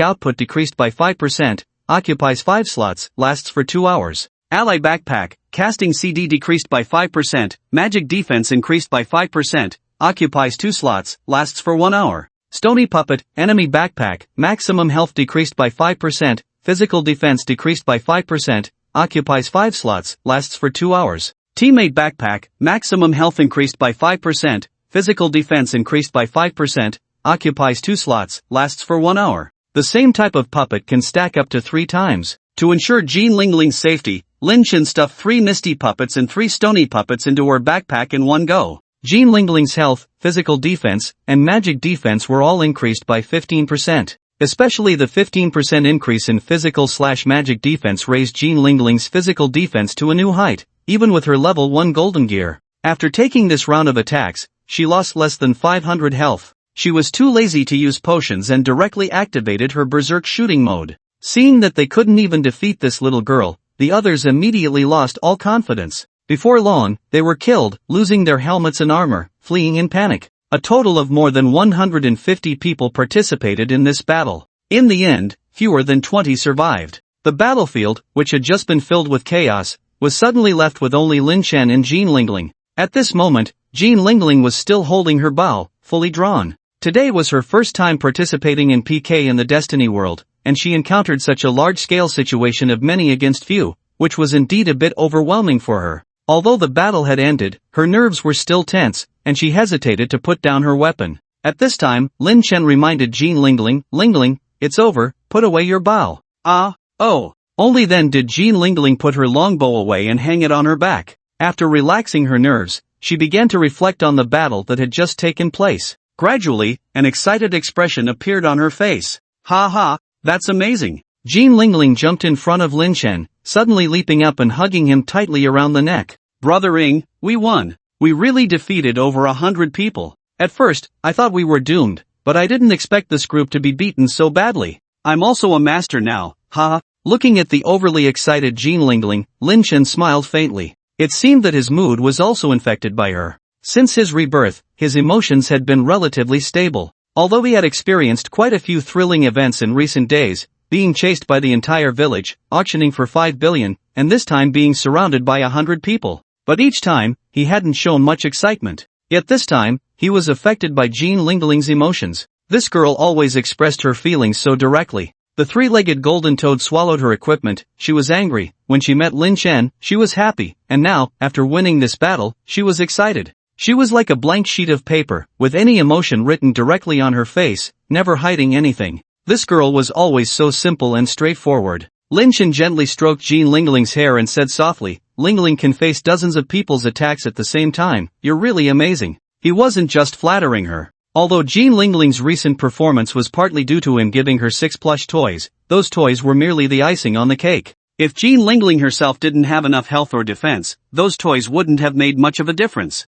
output decreased by 5%, occupies 5 slots, lasts for 2 hours. Ally backpack, casting CD decreased by 5%, magic defense increased by 5%, occupies 2 slots, lasts for 1 hour. Stony Puppet, enemy backpack, maximum health decreased by 5%, physical defense decreased by 5%, occupies 5 slots, lasts for 2 hours. Teammate backpack, maximum health increased by 5%, physical defense increased by 5%, occupies 2 slots, lasts for 1 hour. The same type of puppet can stack up to 3 times. To ensure Jean Lingling's safety, Lin Chen stuffed 3 Misty Puppets and 3 Stony Puppets into her backpack in one go. Jean Lingling's health, physical defense, and magic defense were all increased by 15%. Especially the 15% increase in physical/magic defense raised Jean Lingling's physical defense to a new height, even with her level 1 golden gear. After taking this round of attacks, she lost less than 500 health. She was too lazy to use potions and directly activated her berserk shooting mode. Seeing that they couldn't even defeat this little girl, the others immediately lost all confidence. Before long, they were killed, losing their helmets and armor, fleeing in panic. A total of more than 150 people participated in this battle. In the end, fewer than 20 survived. The battlefield, which had just been filled with chaos, was suddenly left with only Lin Chen and Jean Lingling. At this moment, Jean Lingling was still holding her bow, fully drawn. Today was her first time participating in PK in the Destiny world, and she encountered such a large-scale situation of many against few, which was indeed a bit overwhelming for her. Although the battle had ended, her nerves were still tense, and she hesitated to put down her weapon. At this time, Lin Chen reminded Jean Lingling, "Lingling, it's over, put away your bow." Oh. Only then did Jean Lingling put her longbow away and hang it on her back. After relaxing her nerves, she began to reflect on the battle that had just taken place. Gradually, an excited expression appeared on her face. Ha, that's amazing. Jean Lingling jumped in front of Lin Chen, suddenly leaping up and hugging him tightly around the neck. "Brother Ing, we won. We really defeated over 100 people. At first, I thought we were doomed, but I didn't expect this group to be beaten so badly. I'm also a master now, ha." Looking at the overly excited Jean Lingling, Lin Chen smiled faintly. It seemed that his mood was also infected by her. Since his rebirth, his emotions had been relatively stable. Although he had experienced quite a few thrilling events in recent days, being chased by the entire village, auctioning for 5 billion, and this time being surrounded by 100 people. But each time, he hadn't shown much excitement. Yet this time, he was affected by Jean Lingling's emotions. This girl always expressed her feelings so directly. The three-legged golden toad swallowed her equipment. She was angry. When she met Lin Chen, she was happy, and now, after winning this battle, she was excited. She was like a blank sheet of paper, with any emotion written directly on her face, never hiding anything. This girl was always so simple and straightforward. Lin Chen gently stroked Jean Lingling's hair and said softly, "Lingling can face dozens of people's attacks at the same time. You're really amazing." He wasn't just flattering her. Although Jean Lingling's recent performance was partly due to him giving her 6 plush toys, those toys were merely the icing on the cake. If Jean Lingling herself didn't have enough health or defense, those toys wouldn't have made much of a difference.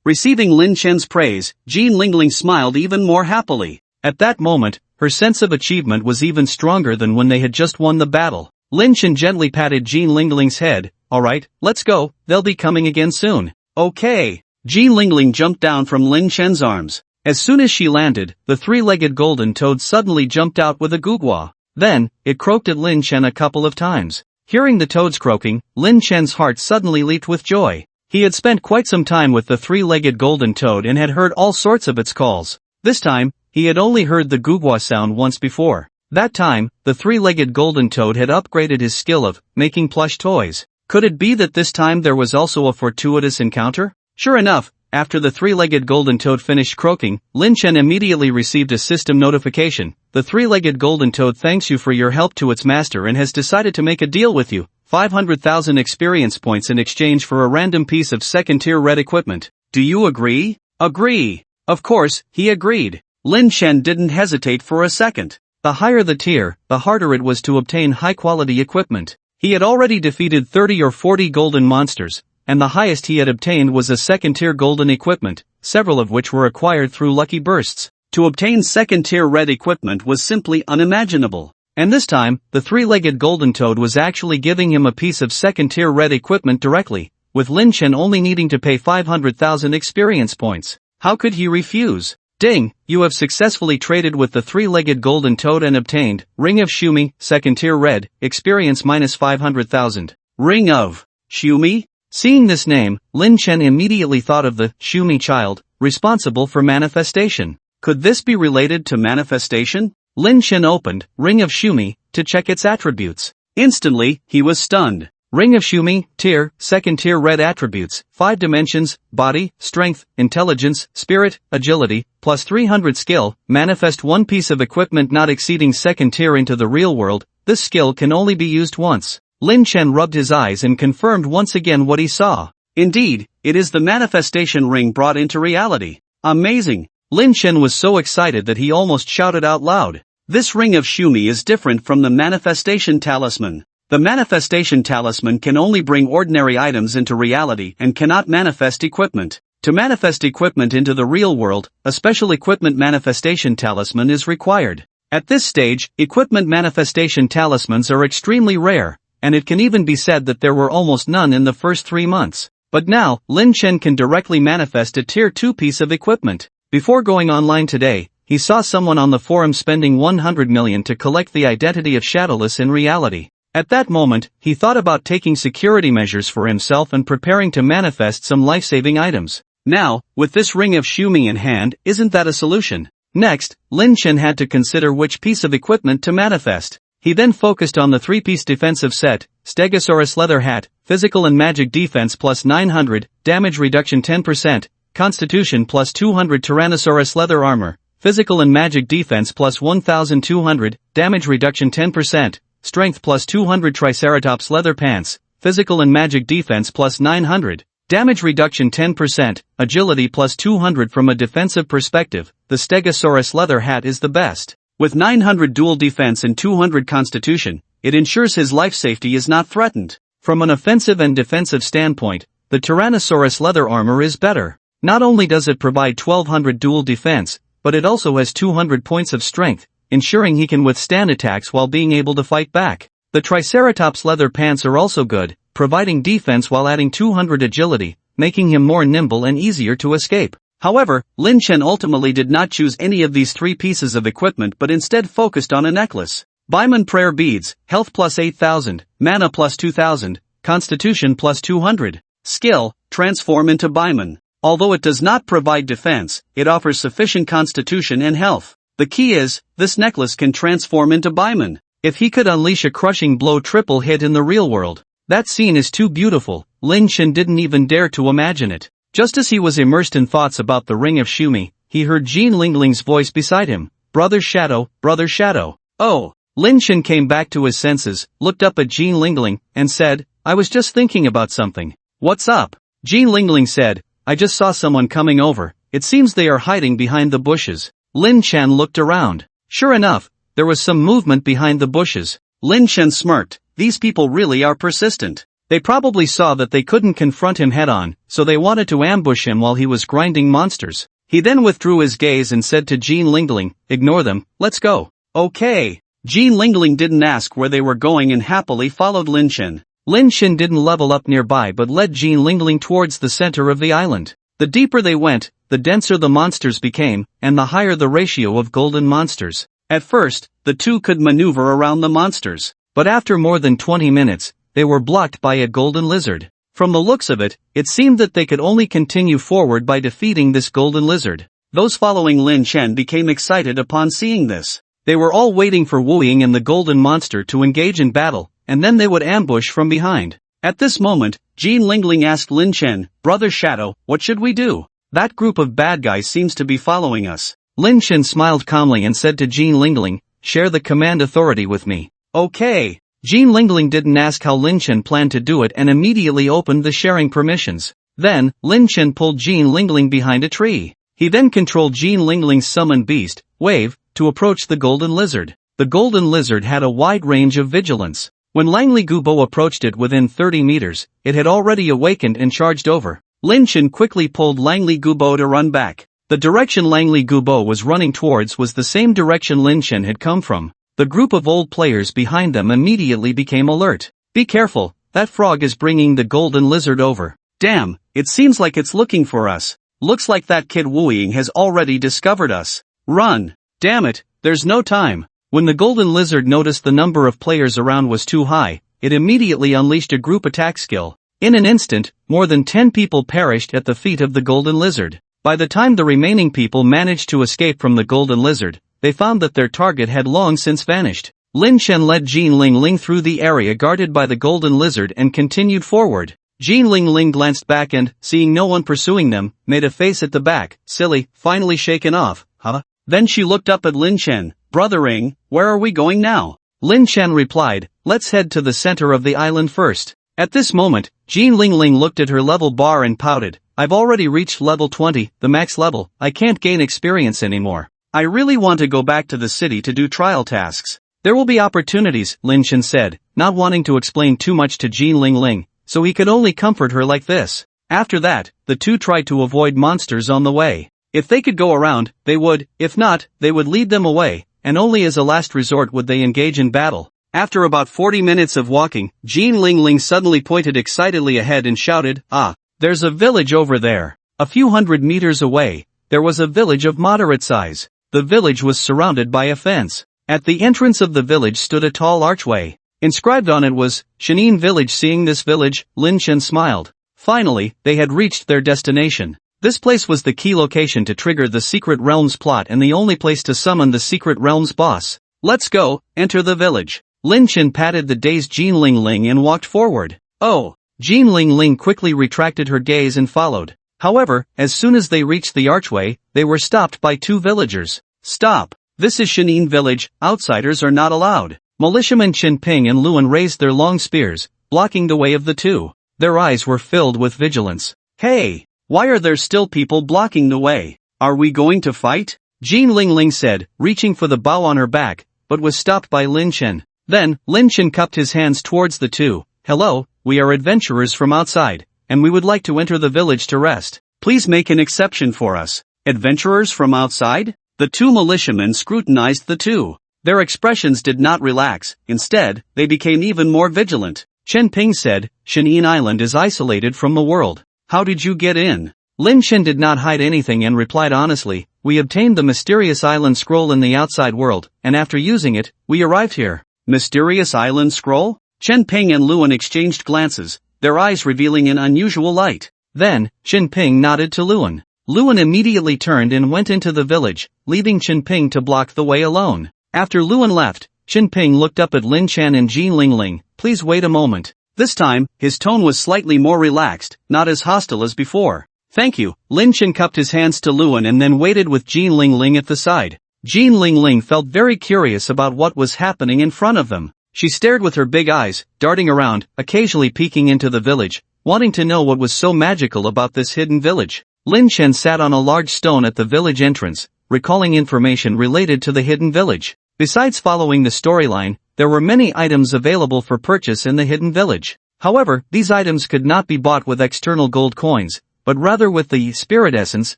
Receiving Lin Chen's praise, Jean Lingling smiled even more happily. At that moment, her sense of achievement was even stronger than when they had just won the battle. Lin Chen gently patted Jean Lingling's head. "Alright, let's go, they'll be coming again soon." "Okay." Jean Lingling jumped down from Lin Chen's arms. As soon as she landed, the three-legged golden toad suddenly jumped out with a gugwa. Then, it croaked at Lin Chen a couple of times. Hearing the toads croaking, Lin Chen's heart suddenly leaped with joy. He had spent quite some time with the three-legged golden toad and had heard all sorts of its calls. This time, he had only heard the gugwa sound once before. That time, the three-legged golden toad had upgraded his skill of making plush toys. Could it be that this time there was also a fortuitous encounter? Sure enough, after the three-legged golden toad finished croaking, Lin Chen immediately received a system notification. "The three-legged golden toad thanks you for your help to its master and has decided to make a deal with you. 500,000 experience points in exchange for a random piece of second-tier red equipment. Do you agree?" "Agree." Of course, he agreed. Lin Chen didn't hesitate for a second. The higher the tier, the harder it was to obtain high-quality equipment. He had already defeated 30 or 40 golden monsters, and the highest he had obtained was a second-tier golden equipment, several of which were acquired through lucky bursts. To obtain second-tier red equipment was simply unimaginable. And this time, the three-legged golden toad was actually giving him a piece of second-tier red equipment directly, with Lin Chen only needing to pay 500,000 experience points. How could he refuse? Ding! You have successfully traded with the three-legged golden toad and obtained Ring of Shumi, second-tier red, experience minus 500,000. Ring of Shumi? Seeing this name, Lin Chen immediately thought of the Shumi child, responsible for manifestation. Could this be related to manifestation? Lin Chen opened Ring of Shumi to check its attributes. Instantly, he was stunned. Ring of Shumi, tier, second-tier red attributes, 5 dimensions, body, strength, intelligence, spirit, agility, plus 300 skill, manifest one piece of equipment not exceeding second tier into the real world. This skill can only be used once. Lin Chen rubbed his eyes and confirmed once again what he saw. Indeed, it is the manifestation ring brought into reality. Amazing! Lin Chen was so excited that he almost shouted out loud. This Ring of Shumi is different from the manifestation talisman. The manifestation talisman can only bring ordinary items into reality and cannot manifest equipment. To manifest equipment into the real world, a special equipment manifestation talisman is required. At this stage, equipment manifestation talismans are extremely rare, and it can even be said that there were almost none in the first 3 months. But now, Lin Chen can directly manifest a tier 2 piece of equipment. Before going online today, he saw someone on the forum spending 100 million to collect the identity of Shadowless in reality. At that moment, he thought about taking security measures for himself and preparing to manifest some life-saving items. Now, with this Ring of Shumi in hand, isn't that a solution? Next, Lin Chen had to consider which piece of equipment to manifest. He then focused on the 3-piece defensive set, Stegosaurus leather hat, physical and magic defense plus 900, damage reduction 10%, constitution plus 200 Tyrannosaurus leather armor, physical and magic defense plus 1200, damage reduction 10%, strength plus 200 Triceratops leather pants, physical and magic defense plus 900, damage reduction 10%, agility plus 200. From a defensive perspective, the Stegosaurus leather hat is the best. With 900 dual defense and 200 constitution, it ensures his life safety is not threatened. From an offensive and defensive standpoint, the Tyrannosaurus leather armor is better. Not only does it provide 1200 dual defense, but it also has 200 points of strength, ensuring he can withstand attacks while being able to fight back. The Triceratops leather pants are also good, providing defense while adding 200 agility, making him more nimble and easier to escape. However, Lin Chen ultimately did not choose any of these 3 pieces of equipment but instead focused on a necklace. Baiman prayer beads, health plus 8,000, mana plus 2,000, constitution plus 200. Skill, transform into Baiman. Although it does not provide defense, it offers sufficient constitution and health. The key is, this necklace can transform into Baiman. If he could unleash a crushing blow triple hit in the real world. That scene is too beautiful, Lin Chen didn't even dare to imagine it. Just as he was immersed in thoughts about the Ring of Shumi, he heard Jean Lingling's voice beside him. Brother Shadow, Brother Shadow. Oh! Lin Chen came back to his senses, looked up at Jean Lingling, and said, I was just thinking about something. What's up? Jean Lingling said, I just saw someone coming over, it seems they are hiding behind the bushes. Lin Chen looked around. Sure enough, there was some movement behind the bushes. Lin Chen smirked, these people really are persistent. They probably saw that they couldn't confront him head-on, so they wanted to ambush him while he was grinding monsters. He then withdrew his gaze and said to Jean Lingling, ignore them, let's go. Okay. Jean Lingling didn't ask where they were going and happily followed Lin Chen. Lin Chen didn't level up nearby but led Jean Lingling towards the center of the island. The deeper they went, the denser the monsters became, and the higher the ratio of golden monsters. At first, the two could maneuver around the monsters, but after more than 20 minutes, they were blocked by a golden lizard. From the looks of it, it seemed that they could only continue forward by defeating this golden lizard. Those following Lin Chen became excited upon seeing this. They were all waiting for Wu Ying and the golden monster to engage in battle, and then they would ambush from behind. At this moment, Jean Lingling asked Lin Chen, Brother Shadow, what should we do? That group of bad guys seems to be following us. Lin Chen smiled calmly and said to Jean Lingling, share the command authority with me. Okay. Jean Lingling didn't ask how Lin Chen planned to do it and immediately opened the sharing permissions. Then, Lin Chen pulled Jean Lingling behind a tree. He then controlled Jean Lingling's summoned beast, Wave, to approach the golden lizard. The golden lizard had a wide range of vigilance. When Langley Gubo approached it within 30 meters, it had already awakened and charged over. Lin Chen quickly pulled Langley Gubo to run back. The direction Langley Gubo was running towards was the same direction Lin Chen had come from. The group of old players behind them immediately became alert. Be careful, that frog is bringing the golden lizard over. Damn, it seems like it's looking for us. Looks like that kid Wu Ying has already discovered us. Run! Damn it, there's no time. When the golden lizard noticed the number of players around was too high, it immediately unleashed a group attack skill. In an instant, more than 10 people perished at the feet of the golden lizard. By the time the remaining people managed to escape from the golden lizard, they found that their target had long since vanished. Lin Chen led Jean Lingling through the area guarded by the golden lizard and continued forward. Jean Lingling glanced back and, seeing no one pursuing them, made a face at the back, silly, finally shaken off, huh? Then she looked up at Lin Chen, Brothering, where are we going now? Lin Chen replied, let's head to the center of the island first. At this moment, Jean Lingling looked at her level bar and pouted, I've already reached level 20, the max level, I can't gain experience anymore. I really want to go back to the city to do trial tasks. There will be opportunities, Lin Chen said, not wanting to explain too much to Jean Lingling, so he could only comfort her like this. After that, the two tried to avoid monsters on the way. If they could go around, they would, if not, they would lead them away, and only as a last resort would they engage in battle. After about 40 minutes of walking, Jean Lingling suddenly pointed excitedly ahead and shouted, ah, there's a village over there. A few hundred meters away, there was a village of moderate size. The village was surrounded by a fence. At the entrance of the village stood a tall archway. Inscribed on it was, Shenin Village. Seeing this village, Lin Chen smiled. Finally, they had reached their destination. This place was the key location to trigger the Secret Realms plot and the only place to summon the Secret Realms boss. Let's go, enter the village. Lin Chen patted the dazed Jean Lingling and walked forward. Oh! Jean Lingling quickly retracted her gaze and followed. However, as soon as they reached the archway, they were stopped by two villagers. Stop! This is Shenin Village, outsiders are not allowed. Militiamen Chen Ping and Luan raised their long spears, blocking the way of the two. Their eyes were filled with vigilance. Hey! Why are there still people blocking the way? Are we going to fight? Jean Lingling said, reaching for the bow on her back, but was stopped by Lin Chen. Then, Lin Chen cupped his hands towards the two. Hello, we are adventurers from outside, and we would like to enter the village to rest. Please make an exception for us. Adventurers from outside? The two militiamen scrutinized the two. Their expressions did not relax, instead, they became even more vigilant. Chen Ping said, Shenin Island is isolated from the world. How did you get in? Lin Chen did not hide anything and replied honestly, we obtained the mysterious island scroll in the outside world, and after using it, we arrived here. Mysterious island scroll? Chen Ping and Luan exchanged glances, their eyes revealing an unusual light. Then, Qinping nodded to Luan. Luan immediately turned and went into the village, leaving Qinping to block the way alone. After Luan left, Qinping looked up at Lin Chen and Jin Lingling. Please wait a moment. This time, his tone was slightly more relaxed, not as hostile as before. Thank you. Lin Chen cupped his hands to Luan and then waited with Jin Lingling at the side. Jin Lingling felt very curious about what was happening in front of them. She stared with her big eyes, darting around, occasionally peeking into the village, wanting to know what was so magical about this hidden village. Lin Chen sat on a large stone at the village entrance, recalling information related to the hidden village. Besides following the storyline, there were many items available for purchase in the hidden village. However, these items could not be bought with external gold coins, but rather with the spirit essence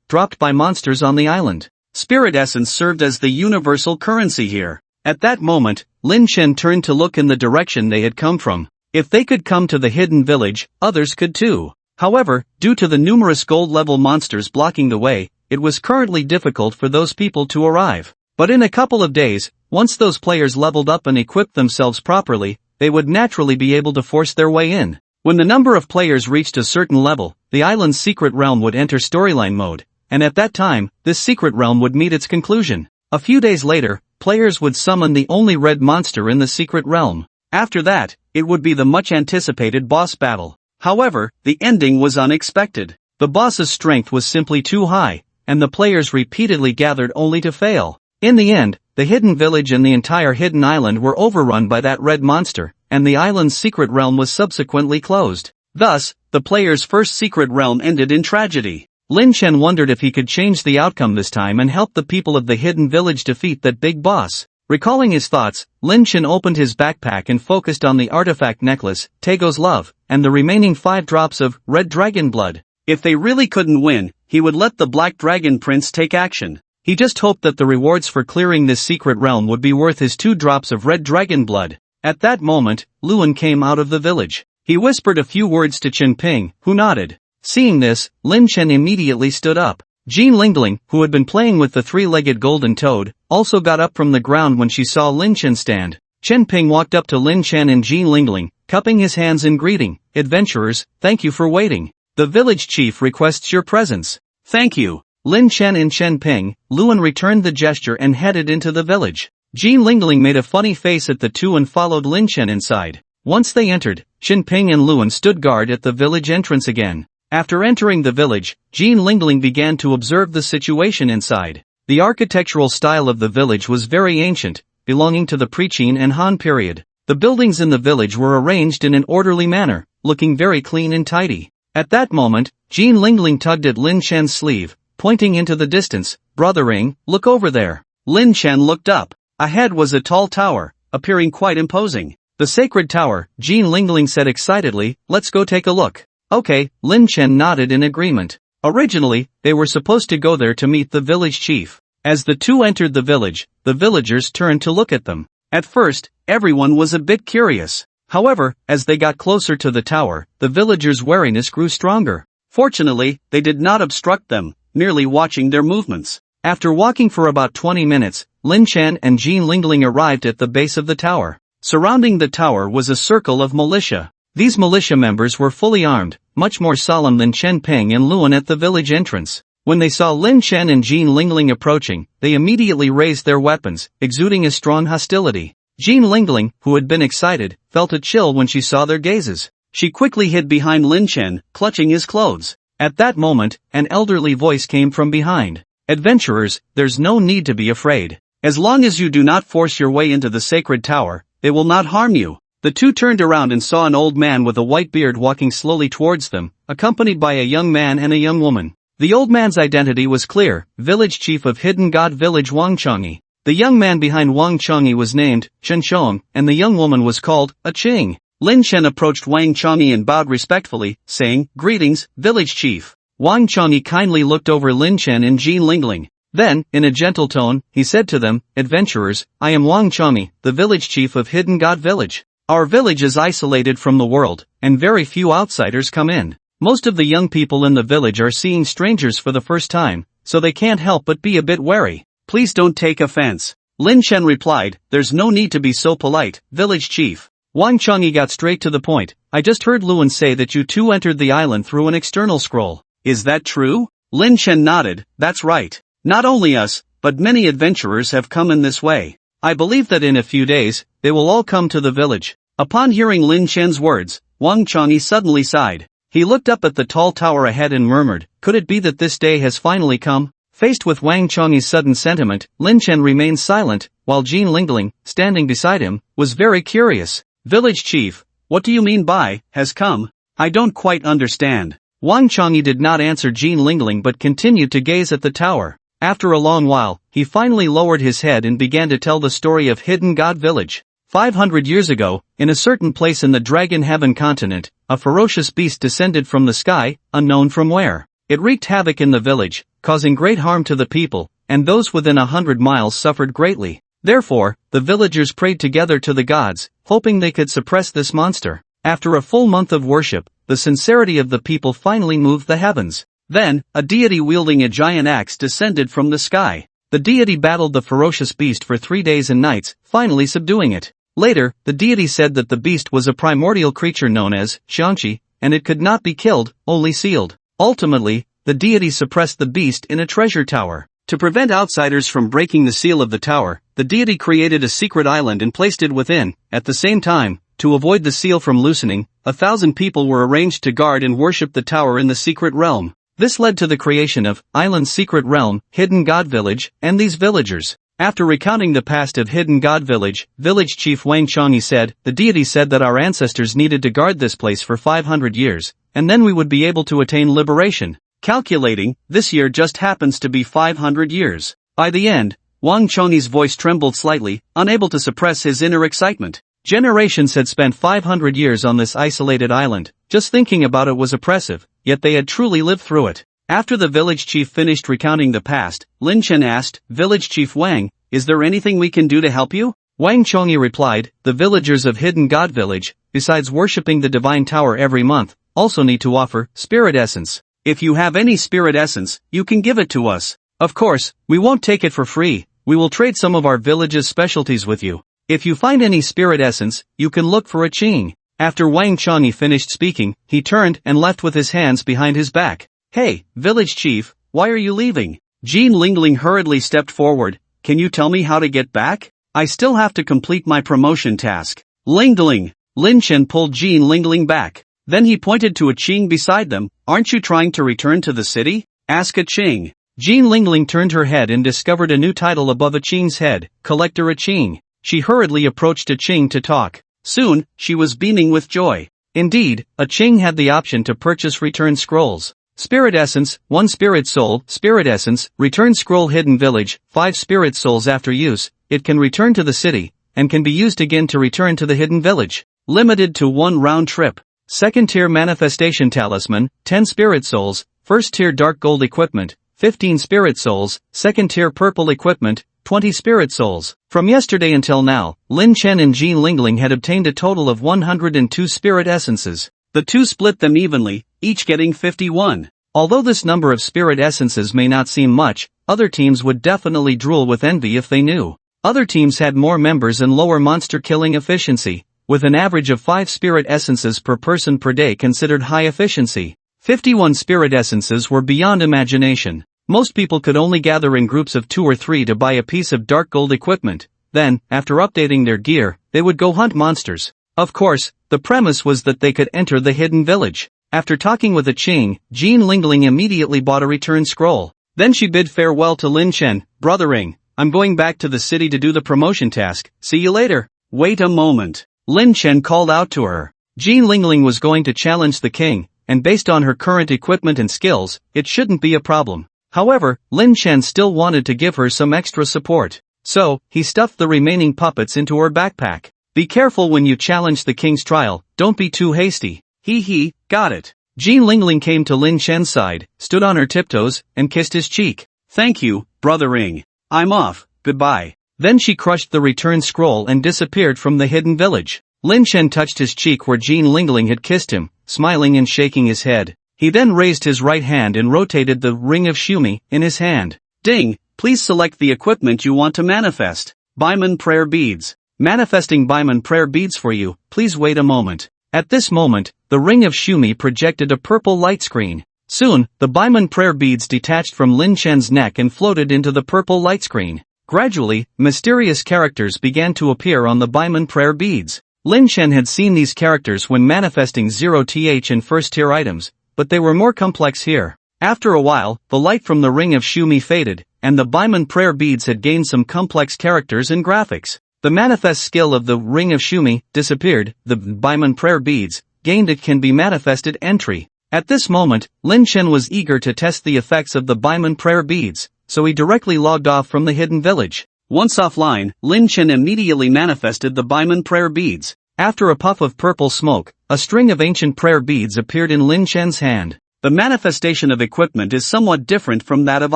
dropped by monsters on the island. Spirit essence served as the universal currency here. At that moment, Lin Chen turned to look in the direction they had come from. If they could come to the hidden village, others could too. However, due to the numerous gold-level monsters blocking the way, it was currently difficult for those people to arrive. But in a couple of days, once those players leveled up and equipped themselves properly, they would naturally be able to force their way in. When the number of players reached a certain level, the island's secret realm would enter storyline mode, and at that time, this secret realm would meet its conclusion. A few days later, players would summon the only red monster in the secret realm. After that, it would be the much-anticipated boss battle. However, the ending was unexpected. The boss's strength was simply too high, and the players repeatedly gathered only to fail. In the end, the hidden village and the entire hidden island were overrun by that red monster, and the island's secret realm was subsequently closed. Thus, the player's first secret realm ended in tragedy. Lin Chen wondered if he could change the outcome this time and help the people of the hidden village defeat that big boss. Recalling his thoughts, Lin Chen opened his backpack and focused on the artifact necklace, Taego's love, and the remaining 5 drops of red dragon blood. If they really couldn't win, he would let the Black Dragon Prince take action. He just hoped that the rewards for clearing this secret realm would be worth his 2 drops of red dragon blood. At that moment, Luan came out of the village. He whispered a few words to Qinping, who nodded. Seeing this, Lin Chen immediately stood up. Jin Lingling, who had been playing with the 3-legged golden toad, also got up from the ground when she saw Lin Chen stand. Qinping walked up to Lin Chen and Jin Lingling, cupping his hands in greeting. Adventurers, thank you for waiting. The village chief requests your presence. Thank you. Lin Chen and Qinping, Luan returned the gesture and headed into the village. Jin Lingling made a funny face at the two and followed Lin Chen inside. Once they entered, Qinping and Luan stood guard at the village entrance again. After entering the village, Jin Lingling began to observe the situation inside. The architectural style of the village was very ancient, belonging to the pre-Qin and Han period. The buildings in the village were arranged in an orderly manner, looking very clean and tidy. At that moment, Jin Lingling tugged at Lin Chen's sleeve, pointing into the distance. Brothering, look over there. Lin Chen looked up. Ahead was a tall tower, appearing quite imposing. The sacred tower, Jin Lingling said excitedly, let's go take a look. Okay, Lin Chen nodded in agreement. Originally, they were supposed to go there to meet the village chief. As the two entered the village, the villagers turned to look at them. At first, everyone was a bit curious. However, as they got closer to the tower, the villagers' wariness grew stronger. Fortunately, they did not obstruct them, merely watching their movements. After walking for about 20 minutes, Lin Chen and Jin Lingling arrived at the base of the tower. Surrounding the tower was a circle of militia. These militia members were fully armed, much more solemn than Qinping and Luan at the village entrance. When they saw Lin Chen and Jin Lingling approaching, they immediately raised their weapons, exuding a strong hostility. Jin Lingling, who had been excited, felt a chill when she saw their gazes. She quickly hid behind Lin Chen, clutching his clothes. At that moment, an elderly voice came from behind. Adventurers, there's no need to be afraid. As long as you do not force your way into the sacred tower, they will not harm you. The two turned around and saw an old man with a white beard walking slowly towards them, accompanied by a young man and a young woman. The old man's identity was clear, village chief of Hidden God Village Wang Changyi. The young man behind Wang Changyi was named Chen Shong, and the young woman was called a Qing. Lin Chen approached Wang Changyi and bowed respectfully, saying, "Greetings, village chief." Wang Changyi kindly looked over Lin Chen and Jin Lingling. Then, in a gentle tone, he said to them, "Adventurers, I am Wang Changyi, the village chief of Hidden God Village. Our village is isolated from the world, and very few outsiders come in. Most of the young people in the village are seeing strangers for the first time, so they can't help but be a bit wary. Please don't take offense." Lin Chen replied, "There's no need to be so polite, village chief." Wang Changyi got straight to the point. I just heard Luan say that you two entered the island through an external scroll. Is that true? Lin Chen nodded. That's right. Not only us, but many adventurers have come in this way. I believe that in a few days, they will all come to the village. Upon hearing Lin Chen's words, Wang Changyi suddenly sighed. He looked up at the tall tower ahead and murmured, could it be that this day has finally come? Faced with Wang Changyi's sudden sentiment, Lin Chen remained silent, while Jean Lingling, standing beside him, was very curious. Village chief, what do you mean by, has come? I don't quite understand. Wang Changyi did not answer Jean Lingling but continued to gaze at the tower. After a long while, he finally lowered his head and began to tell the story of Hidden God Village. 500 years ago, in a certain place in the Dragon Heaven continent, a ferocious beast descended from the sky, unknown from where. It wreaked havoc in the village, causing great harm to the people, and those within 100 miles suffered greatly. Therefore, the villagers prayed together to the gods, hoping they could suppress this monster. After a full month of worship, the sincerity of the people finally moved the heavens. Then, a deity wielding a giant axe descended from the sky. The deity battled the ferocious beast for 3 days and nights, finally subduing it. Later, the deity said that the beast was a primordial creature known as Xiangqi, and it could not be killed, only sealed. Ultimately, the deity suppressed the beast in a treasure tower. To prevent outsiders from breaking the seal of the tower, the deity created a secret island and placed it within. At the same time, to avoid the seal from loosening, 1,000 people were arranged to guard and worship the tower in the secret realm. This led to the creation of Island's secret realm, Hidden God Village, and these villagers. After recounting the past of Hidden God Village, village chief Wang Changyi said, the deity said that our ancestors needed to guard this place for 500 years, and then we would be able to attain liberation. Calculating, this year just happens to be 500 years. By the end, Wang Changyi's voice trembled slightly, unable to suppress his inner excitement. Generations had spent 500 years on this isolated island. Just thinking about it was oppressive, yet they had truly lived through it. After the village chief finished recounting the past, Lin Chen asked, Village Chief Wang, is there anything we can do to help you? Wang Changyi replied, the villagers of Hidden God Village, besides worshipping the divine tower every month, also need to offer spirit essence. If you have any spirit essence, you can give it to us. Of course, we won't take it for free. We will trade some of our village's specialties with you. If you find any spirit essence, you can look for a Qing. After Wang Changyi finished speaking, he turned and left with his hands behind his back. Hey, village chief, why are you leaving? Jean Lingling hurriedly stepped forward. Can you tell me how to get back? I still have to complete my promotion task. Lingling. Lin Chen pulled Jean Lingling back. Then he pointed to a Qing beside them. Aren't you trying to return to the city? Ask a Qing. Jean Lingling turned her head and discovered a new title above a Qing's head, Collector a Qing. She hurriedly approached a Qing to talk. Soon, she was beaming with joy. Indeed, a Qing had the option to purchase return scrolls. Spirit Essence, 1 Spirit Soul, Spirit Essence, Return Scroll Hidden Village, 5 Spirit Souls after use, it can return to the city, and can be used again to return to the Hidden Village. Limited to 1 round trip. Second tier Manifestation Talisman, 10 Spirit Souls, first tier Dark Gold Equipment, 15 Spirit Souls, second tier Purple Equipment, 20 Spirit Souls. From yesterday until now, Lin Chen and Jean Lingling had obtained a total of 102 Spirit Essences. The two split them evenly, each getting 51. Although this number of Spirit Essences may not seem much, other teams would definitely drool with envy if they knew. Other teams had more members and lower monster killing efficiency, with an average of 5 Spirit Essences per person per day considered high efficiency. 51 Spirit Essences were beyond imagination. Most people could only gather in groups of 2 or 3 to buy a piece of dark gold equipment. Then, after updating their gear, they would go hunt monsters. Of course, the premise was that they could enter the hidden village. After talking with a Qing, Jean Lingling immediately bought a return scroll. Then she bid farewell to Lin Chen. Brothering, I'm going back to the city to do the promotion task. See you later. Wait a moment. Lin Chen called out to her. Jean Lingling was going to challenge the king, and based on her current equipment and skills, it shouldn't be a problem. However, Lin Chen still wanted to give her some extra support. So, he stuffed the remaining puppets into her backpack. Be careful when you challenge the king's trial, don't be too hasty. He, got it. Jean Lingling came to Lin Chen's side, stood on her tiptoes, and kissed his cheek. Thank you, brothering. I'm off, goodbye. Then she crushed the return scroll and disappeared from the hidden village. Lin Chen touched his cheek where Jean Lingling had kissed him, smiling and shaking his head. He then raised his right hand and rotated the Ring of Shumi in his hand. Ding, please select the equipment you want to manifest. Baiman prayer beads. Manifesting Baiman prayer beads for you, please wait a moment. At this moment, the ring of Shumi projected a purple light screen. Soon, the Baiman prayer beads detached from Lin Chen's neck and floated into the purple light screen. Gradually, mysterious characters began to appear on the Baiman prayer beads. Lin Chen had seen these characters when manifesting 0th and first-tier items, but they were more complex here. After a while, the light from the ring of Shumi faded, and the Baiman prayer beads had gained some complex characters and graphics. The manifest skill of the ring of Shumi disappeared. The Baiman prayer beads gained it can be manifested entry. At this moment, Lin Chen was eager to test the effects of the Baiman prayer beads, so he directly logged off from the hidden village. Once offline, Lin Chen immediately manifested the Baiman prayer beads. After a puff of purple smoke, a string of ancient prayer beads appeared in Lin Chen's hand. The manifestation of equipment is somewhat different from that of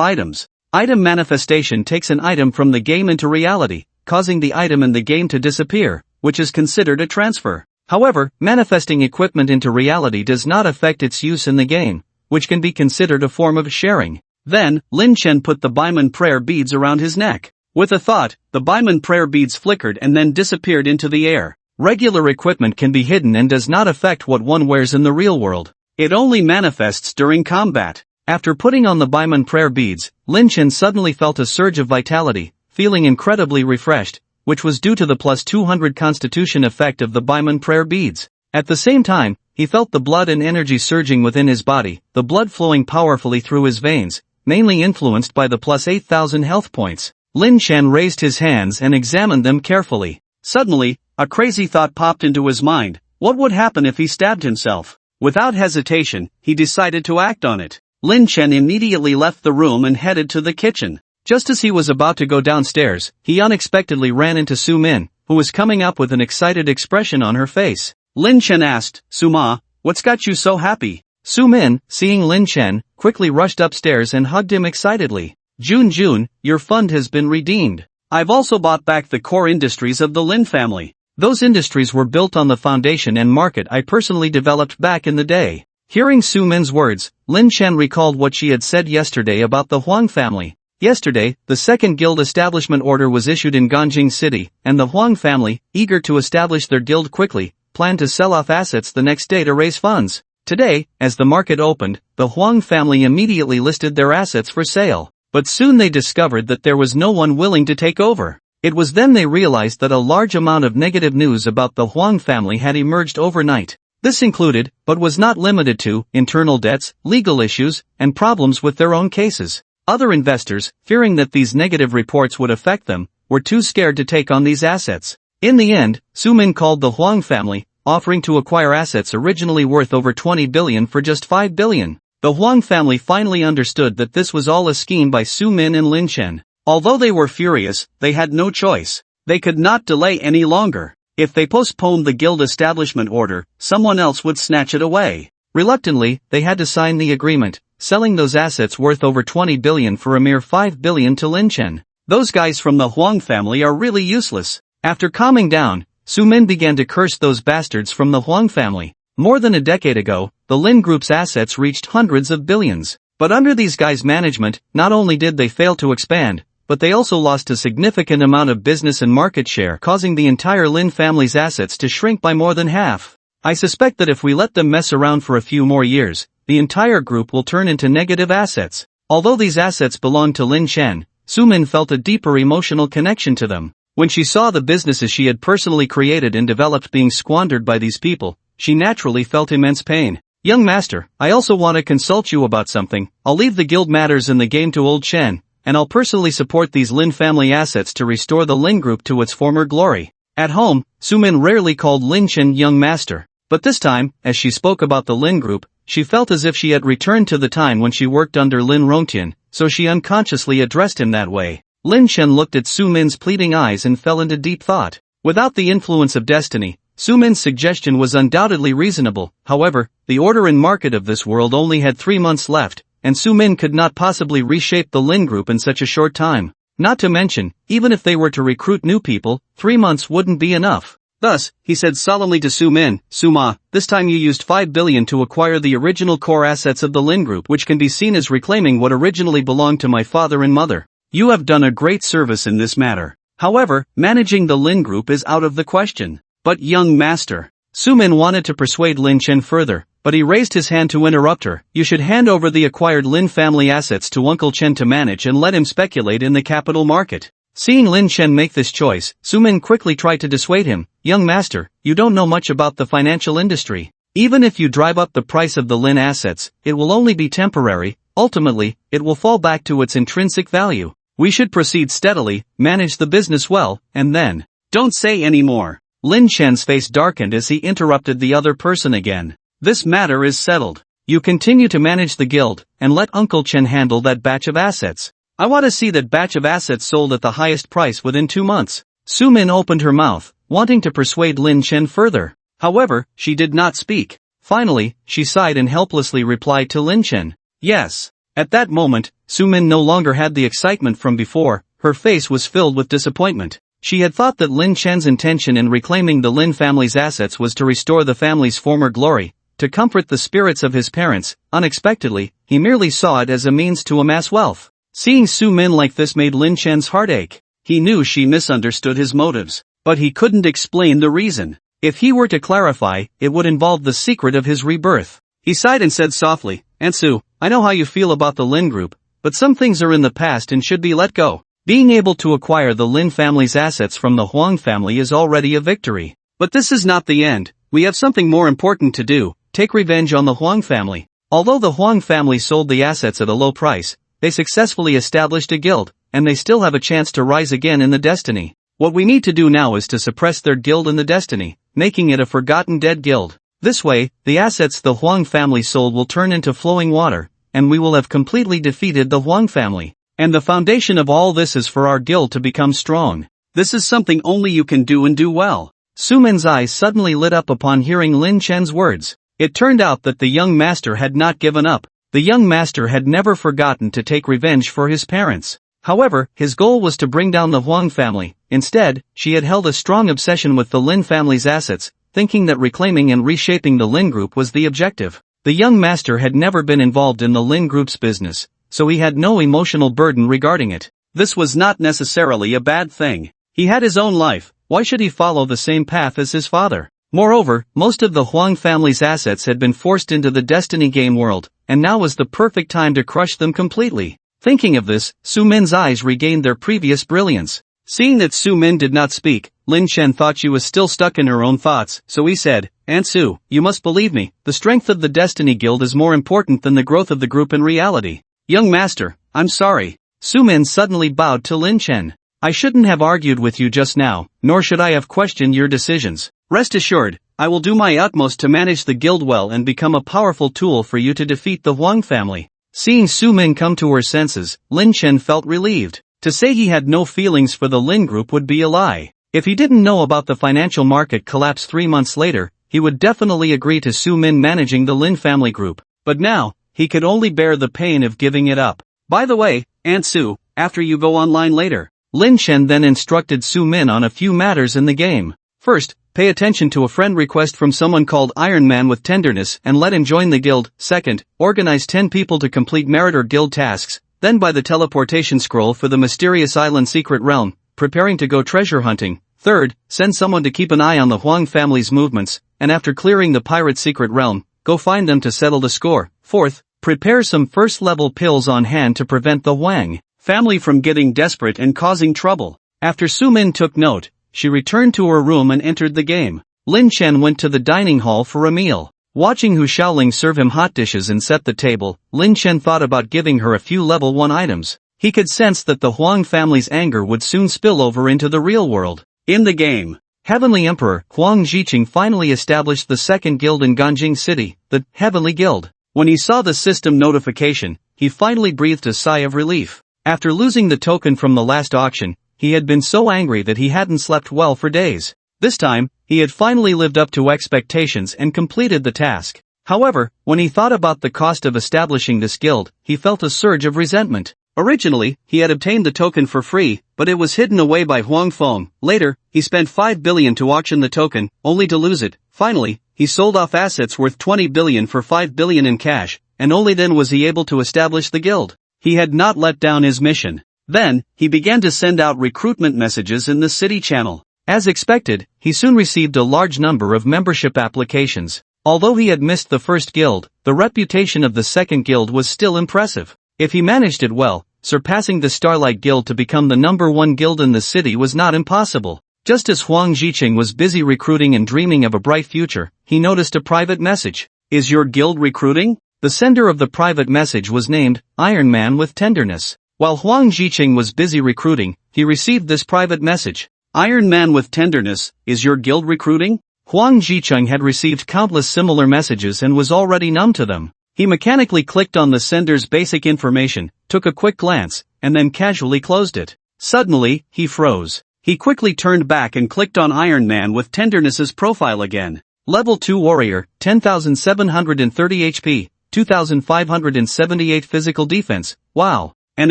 items. Item manifestation takes an item from the game into reality, causing the item in the game to disappear, which is considered a transfer. However, manifesting equipment into reality does not affect its use in the game, which can be considered a form of sharing. Then, Lin Chen put the Baiman prayer beads around his neck. With a thought, the Baiman prayer beads flickered and then disappeared into the air. Regular equipment can be hidden and does not affect what one wears in the real world. It only manifests during combat. After putting on the Baiman prayer beads, Lin Chen suddenly felt a surge of vitality, feeling incredibly refreshed, which was due to the plus 200 constitution effect of the Baiman prayer beads. At the same time, he felt the blood and energy surging within his body, the blood flowing powerfully through his veins, mainly influenced by the plus 8,000 health points. Lin Chen raised his hands and examined them carefully. Suddenly, a crazy thought popped into his mind. What would happen if he stabbed himself? Without hesitation, he decided to act on it. Lin Chen immediately left the room and headed to the kitchen. Just as he was about to go downstairs, he unexpectedly ran into Su Min, who was coming up with an excited expression on her face. Lin Chen asked, "Suma, what's got you so happy?" Su Min, seeing Lin Chen, quickly rushed upstairs and hugged him excitedly. Jun, your fund has been redeemed. I've also bought back the core industries of the Lin family. Those industries were built on the foundation and market I personally developed back in the day. Hearing Su Min's words, Lin Chen recalled what she had said yesterday about the Huang family. Yesterday, the second guild establishment order was issued in Ganjing City, and the Huang family, eager to establish their guild quickly, planned to sell off assets the next day to raise funds. Today, as the market opened, the Huang family immediately listed their assets for sale. But soon they discovered that there was no one willing to take over. It was then they realized that a large amount of negative news about the Huang family had emerged overnight. This included, but was not limited to, internal debts, legal issues, and problems with their own cases. Other investors, fearing that these negative reports would affect them, were too scared to take on these assets. In the end, Su Min called the Huang family, offering to acquire assets originally worth over 20 billion for just 5 billion. The Huang family finally understood that this was all a scheme by Su Min and Lin Chen. Although they were furious, they had no choice. They could not delay any longer. If they postponed the guild establishment order, someone else would snatch it away. Reluctantly, they had to sign the agreement, selling those assets worth over 20 billion for a mere 5 billion to Lin Chen. Those guys from the Huang family are really useless. After calming down, Su Min began to curse those bastards from the Huang family. More than a decade ago, the Lin Group's assets reached hundreds of billions. But under these guys' management, not only did they fail to expand, but they also lost a significant amount of business and market share, causing the entire Lin family's assets to shrink by more than half. I suspect that if we let them mess around for a few more years, the entire group will turn into negative assets. Although these assets belonged to Lin Chen, Su Min felt a deeper emotional connection to them. When she saw the businesses she had personally created and developed being squandered by these people, she naturally felt immense pain. Young master, I also want to consult you about something. I'll leave the guild matters in the game to old Chen, and I'll personally support these Lin family assets to restore the Lin group to its former glory. At home, Su Min rarely called Lin Chen young master. But this time, as she spoke about the Lin group, she felt as if she had returned to the time when she worked under Lin Rongtian, so she unconsciously addressed him that way. Lin Chen looked at Su Min's pleading eyes and fell into deep thought. Without the influence of destiny, Su Min's suggestion was undoubtedly reasonable. However, the order and market of this world only had 3 months left, and Su Min could not possibly reshape the Lin group in such a short time. Not to mention, even if they were to recruit new people, 3 months wouldn't be enough. Thus, he said solemnly to Su Min, "Suma, this time you used 5 billion to acquire the original core assets of the Lin group, which can be seen as reclaiming what originally belonged to my father and mother. You have done a great service in this matter. However, managing the Lin group is out of the question. But young master. Sumin wanted to persuade Lin Chen further, but he raised his hand to interrupt her. You should hand over the acquired Lin family assets to Uncle Chen to manage and let him speculate in the capital market. Seeing Lin Chen make this choice, Sumin quickly tried to dissuade him. Young master, you don't know much about the financial industry. Even if you drive up the price of the Lin assets, it will only be temporary. Ultimately, it will fall back to its intrinsic value. We should proceed steadily, manage the business well, and then. Don't say any more. Lin Chen's face darkened as he interrupted the other person again. This matter is settled. You continue to manage the guild, and let Uncle Chen handle that batch of assets. I want to see that batch of assets sold at the highest price within 2 months. Sumin opened her mouth, wanting to persuade Lin Chen further. However, she did not speak. Finally, she sighed and helplessly replied to Lin Chen. Yes. At that moment, Sumin no longer had the excitement from before. Her face was filled with disappointment. She had thought that Lin Chen's intention in reclaiming the Lin family's assets was to restore the family's former glory, to comfort the spirits of his parents. Unexpectedly, he merely saw it as a means to amass wealth. Seeing Sumin like this made Lin Chen's heart ache. He knew she misunderstood his motives, but he couldn't explain the reason. If he were to clarify, it would involve the secret of his rebirth. He sighed and said softly, Ansu, I know how you feel about the Lin group, but some things are in the past and should be let go. Being able to acquire the Lin family's assets from the Huang family is already a victory. But this is not the end. We have something more important to do, take revenge on the Huang family. Although the Huang family sold the assets at a low price, they successfully established a guild, and they still have a chance to rise again in the destiny. What we need to do now is to suppress their guild in the destiny, making it a forgotten dead guild. This way, the assets the Huang family sold will turn into flowing water, and we will have completely defeated the Huang family. And the foundation of all this is for our guild to become strong. This is something only you can do and do well. Sumin's eyes suddenly lit up upon hearing Lin Chen's words. It turned out that the young master had not given up. The young master had never forgotten to take revenge for his parents. However, his goal was to bring down the Huang family. Instead, she had held a strong obsession with the Lin family's assets, thinking that reclaiming and reshaping the Lin group was the objective. The young master had never been involved in the Lin group's business, so he had no emotional burden regarding it. This was not necessarily a bad thing. He had his own life. Why should he follow the same path as his father? Moreover, most of the Huang family's assets had been forced into the Destiny game world, and now was the perfect time to crush them completely. Thinking of this, Sumin's eyes regained their previous brilliance. Seeing that Sumin did not speak, Lin Chen thought she was still stuck in her own thoughts, so he said, Ansu, you must believe me, the strength of the Destiny Guild is more important than the growth of the group in reality. Young master, I'm sorry. Sumin suddenly bowed to Lin Chen. I shouldn't have argued with you just now, nor should I have questioned your decisions. Rest assured, I will do my utmost to manage the guild well and become a powerful tool for you to defeat the Huang family. Seeing Sumin come to her senses, Lin Chen felt relieved. To say he had no feelings for the Lin group would be a lie. If he didn't know about the financial market collapse 3 months later, he would definitely agree to Sumin managing the Lin family group. But now, he could only bear the pain of giving it up. By the way, Ansu, after you go online later. Lin Chen then instructed Sumin on a few matters in the game. First, pay attention to a friend request from someone called Iron Man with tenderness and let him join the guild. Second, organize 10 people to complete merit or guild tasks. Then buy the teleportation scroll for the mysterious island secret realm, preparing to go treasure hunting. Third, send someone to keep an eye on the Huang family's movements, and after clearing the pirate secret realm, go find them to settle the score. Fourth, prepare some first-level pills on hand to prevent the Huang family from getting desperate and causing trouble. After Sumin took note, she returned to her room and entered the game. Lin Chen went to the dining hall for a meal. Watching Hu Shaoling serve him hot dishes and set the table, Lin Chen thought about giving her a few level 1 items. He could sense that the Huang family's anger would soon spill over into the real world. In the game, Heavenly Emperor Huang Zhiqing finally established the second guild in Ganjing City, the Heavenly Guild. When he saw the system notification, he finally breathed a sigh of relief. After losing the token from the last auction, he had been so angry that he hadn't slept well for days. This time, he had finally lived up to expectations and completed the task. However, when he thought about the cost of establishing this guild, he felt a surge of resentment. Originally, he had obtained the token for free, but it was hidden away by Huang Feng. Later, he spent 5 billion to auction the token, only to lose it. Finally, he sold off assets worth 20 billion for 5 billion in cash, and only then was he able to establish the guild. He had not let down his mission. Then, he began to send out recruitment messages in the city channel. As expected, he soon received a large number of membership applications. Although he had missed the first guild, the reputation of the second guild was still impressive. If he managed it well, surpassing the Starlight Guild to become the #1 guild in the city was not impossible. Just as Huang Jiqing was busy recruiting and dreaming of a bright future, he noticed a private message. Is your guild recruiting? The sender of the private message was named Iron Man with Tenderness. While Huang Jiqing was busy recruiting, he received this private message. Iron Man with Tenderness, is your guild recruiting? Huang Jiqing had received countless similar messages and was already numb to them. He mechanically clicked on the sender's basic information, took a quick glance, and then casually closed it. Suddenly, he froze. He quickly turned back and clicked on Iron Man with Tenderness's profile again. Level 2 Warrior, 10,730 HP, 2,578 physical defense, wow. An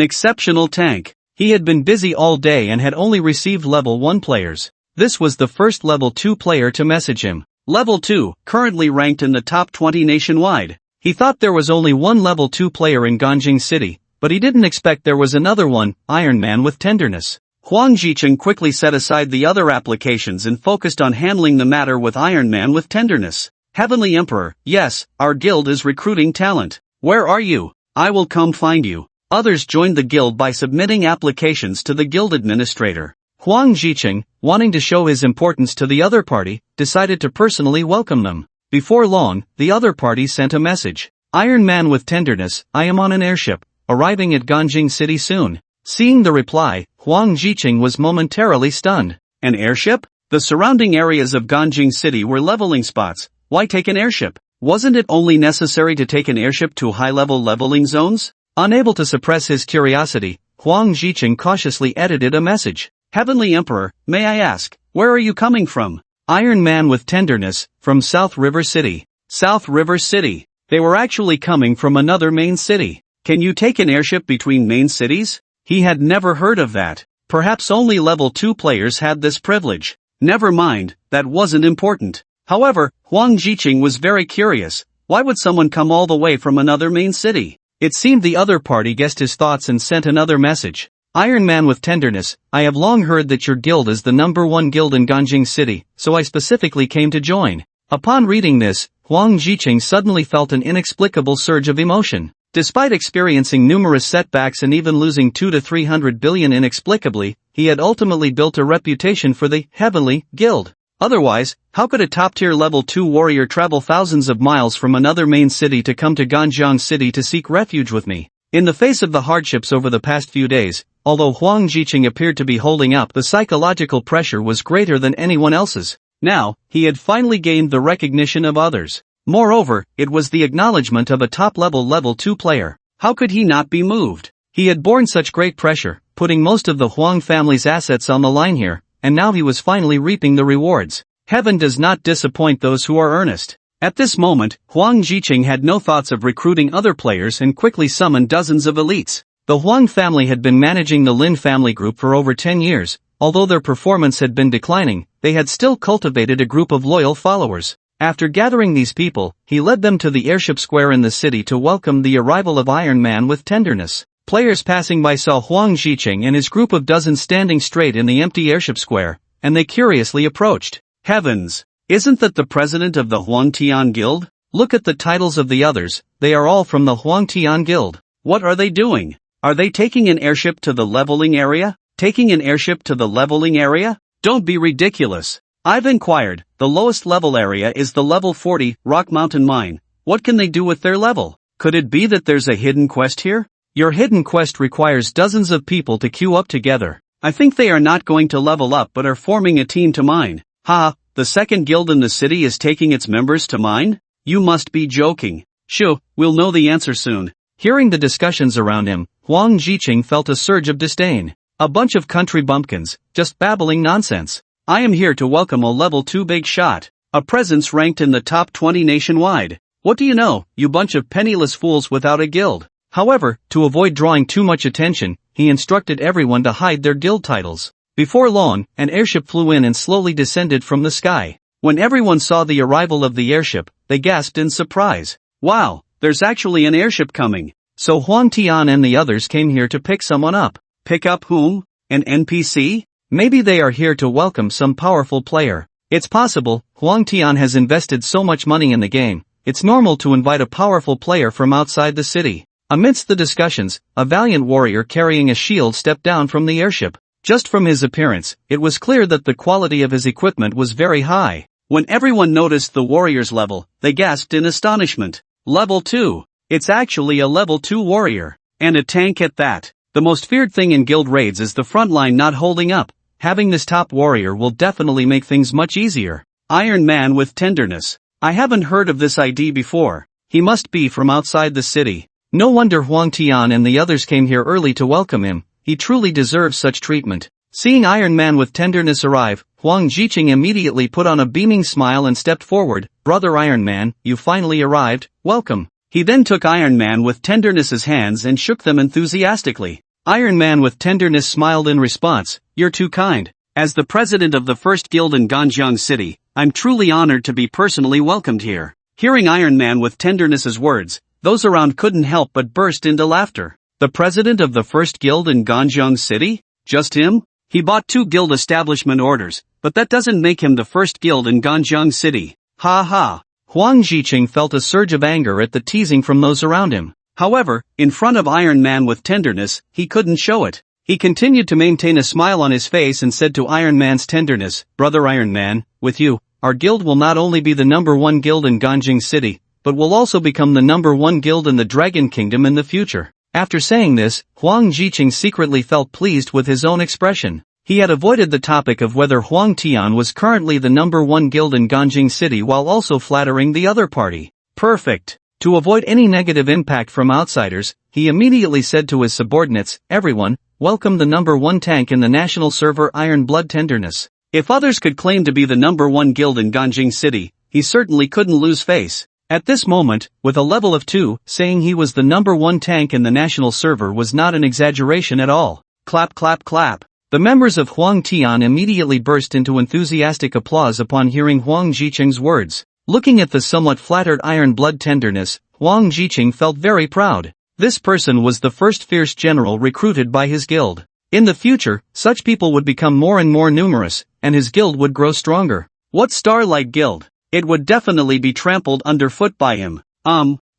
exceptional tank. He had been busy all day and had only received level 1 players. This was the first level 2 player to message him. Level 2, currently ranked in the top 20 nationwide. He thought there was only one level 2 player in Ganjing City, but he didn't expect there was another one, Iron Man with Tenderness. Huang Jiqing quickly set aside the other applications and focused on handling the matter with Iron Man with Tenderness. Heavenly Emperor, yes, our guild is recruiting talent. Where are you? I will come find you. Others joined the guild by submitting applications to the guild administrator. Huang Jiqing, wanting to show his importance to the other party, decided to personally welcome them. Before long, the other party sent a message. Iron Man with Tenderness, I am on an airship, arriving at Ganjing City soon. Seeing the reply, Huang Jiqing was momentarily stunned. An airship? The surrounding areas of Ganjing City were leveling spots. Why take an airship? Wasn't it only necessary to take an airship to high-level leveling zones? Unable to suppress his curiosity, Huang Jiqing cautiously edited a message. Heavenly Emperor, may I ask, where are you coming from? Iron Man with Tenderness, from South River City. South River City. They were actually coming from another main city. Can you take an airship between main cities? He had never heard of that. Perhaps only level 2 players had this privilege. Never mind, that wasn't important. However, Huang Jiqing was very curious. Why would someone come all the way from another main city? It seemed the other party guessed his thoughts and sent another message. Iron Man with Tenderness, I have long heard that your guild is the #1 guild in Ganjing City, so I specifically came to join. Upon reading this, Huang Jiqing suddenly felt an inexplicable surge of emotion. Despite experiencing numerous setbacks and even losing 200 to 300 billion inexplicably, he had ultimately built a reputation for the Heavenly Guild. Otherwise, how could a top-tier level 2 warrior travel thousands of miles from another main city to come to Ganjing City to seek refuge with me? In the face of the hardships over the past few days, although Huang Jiqing appeared to be holding up, the psychological pressure was greater than anyone else's. Now, he had finally gained the recognition of others. Moreover, it was the acknowledgement of a top-level level 2 player. How could he not be moved? He had borne such great pressure, putting most of the Huang family's assets on the line here, and now he was finally reaping the rewards. Heaven does not disappoint those who are earnest. At this moment, Huang Jiqing had no thoughts of recruiting other players and quickly summoned dozens of elites. The Huang family had been managing the Lin family group for over 10 years. Although their performance had been declining, they had still cultivated a group of loyal followers. After gathering these people, he led them to the airship square in the city to welcome the arrival of Iron Man with Tenderness. Players passing by saw Huang Jiqing and his group of dozens standing straight in the empty airship square, and they curiously approached. Heavens! Isn't that the president of the Huang Tian Guild? Look at the titles of the others, they are all from the Huang Tian Guild. What are they doing? Are they taking an airship to the leveling area? Taking an airship to the leveling area? Don't be ridiculous. I've inquired, the lowest level area is the level 40 Rock Mountain Mine. What can they do with their level? Could it be that there's a hidden quest here? Your hidden quest requires dozens of people to queue up together. I think they are not going to level up but are forming a team to mine. Ha, the second guild in the city is taking its members to mine? You must be joking. Shoo, we'll know the answer soon. Hearing the discussions around him, Huang Jiqing felt a surge of disdain. A bunch of country bumpkins, just babbling nonsense. I am here to welcome a level 2 big shot. A presence ranked in the top 20 nationwide. What do you know, you bunch of penniless fools without a guild? However, to avoid drawing too much attention, he instructed everyone to hide their guild titles. Before long, an airship flew in and slowly descended from the sky. When everyone saw the arrival of the airship, they gasped in surprise. Wow, there's actually an airship coming. So Huang Tian and the others came here to pick someone up. Pick up whom? An NPC? Maybe they are here to welcome some powerful player. It's possible, Huang Tian has invested so much money in the game, it's normal to invite a powerful player from outside the city. Amidst the discussions, a valiant warrior carrying a shield stepped down from the airship. Just from his appearance, it was clear that the quality of his equipment was very high. When everyone noticed the warrior's level, they gasped in astonishment. Level 2. It's actually a level 2 warrior. And a tank at that. The most feared thing in guild raids is the front line not holding up. Having this top warrior will definitely make things much easier. Iron Man with tenderness. I haven't heard of this ID before. He must be from outside the city. No wonder Huang Tian and the others came here early to welcome him. He truly deserves such treatment. Seeing Iron Man with tenderness arrive, Huang Jiqing immediately put on a beaming smile and stepped forward. Brother Iron Man, you finally arrived, welcome. He then took Iron Man with tenderness's hands and shook them enthusiastically. Iron Man with tenderness smiled in response, you're too kind. As the president of the first guild in Ganjiang City, I'm truly honored to be personally welcomed here. Hearing Iron Man with tenderness's words, those around couldn't help but burst into laughter. The president of the first guild in Ganjiang City? Just him? He bought 2 guild establishment orders, but that doesn't make him the first guild in Ganjiang City. Ha ha. Huang Jiqing felt a surge of anger at the teasing from those around him. However, in front of Iron Man with tenderness, he couldn't show it. He continued to maintain a smile on his face and said to Iron Man's tenderness, Brother Iron Man, with you, our guild will not only be the number 1 guild in Ganjiang City, but will also become the number 1 guild in the Dragon Kingdom in the future. After saying this, Huang Jiqing secretly felt pleased with his own expression. He had avoided the topic of whether Huang Tian was currently the number 1 guild in Ganjiang City while also flattering the other party. Perfect. To avoid any negative impact from outsiders, he immediately said to his subordinates, everyone, welcome the number 1 tank in the national server Iron Blood Tenderness. If others could claim to be the number 1 guild in Ganjiang City, he certainly couldn't lose face. At this moment, with a level of 2, saying he was the number 1 tank in the national server was not an exaggeration at all. Clap clap clap. The members of Huang Tian immediately burst into enthusiastic applause upon hearing Huang Jiqing's words. Looking at the somewhat flattered Iron Blood Tenderness, Huang Jiqing felt very proud. This person was the first fierce general recruited by his guild. In the future, such people would become more and more numerous, and his guild would grow stronger. What Starlight Guild? It would definitely be trampled underfoot by him.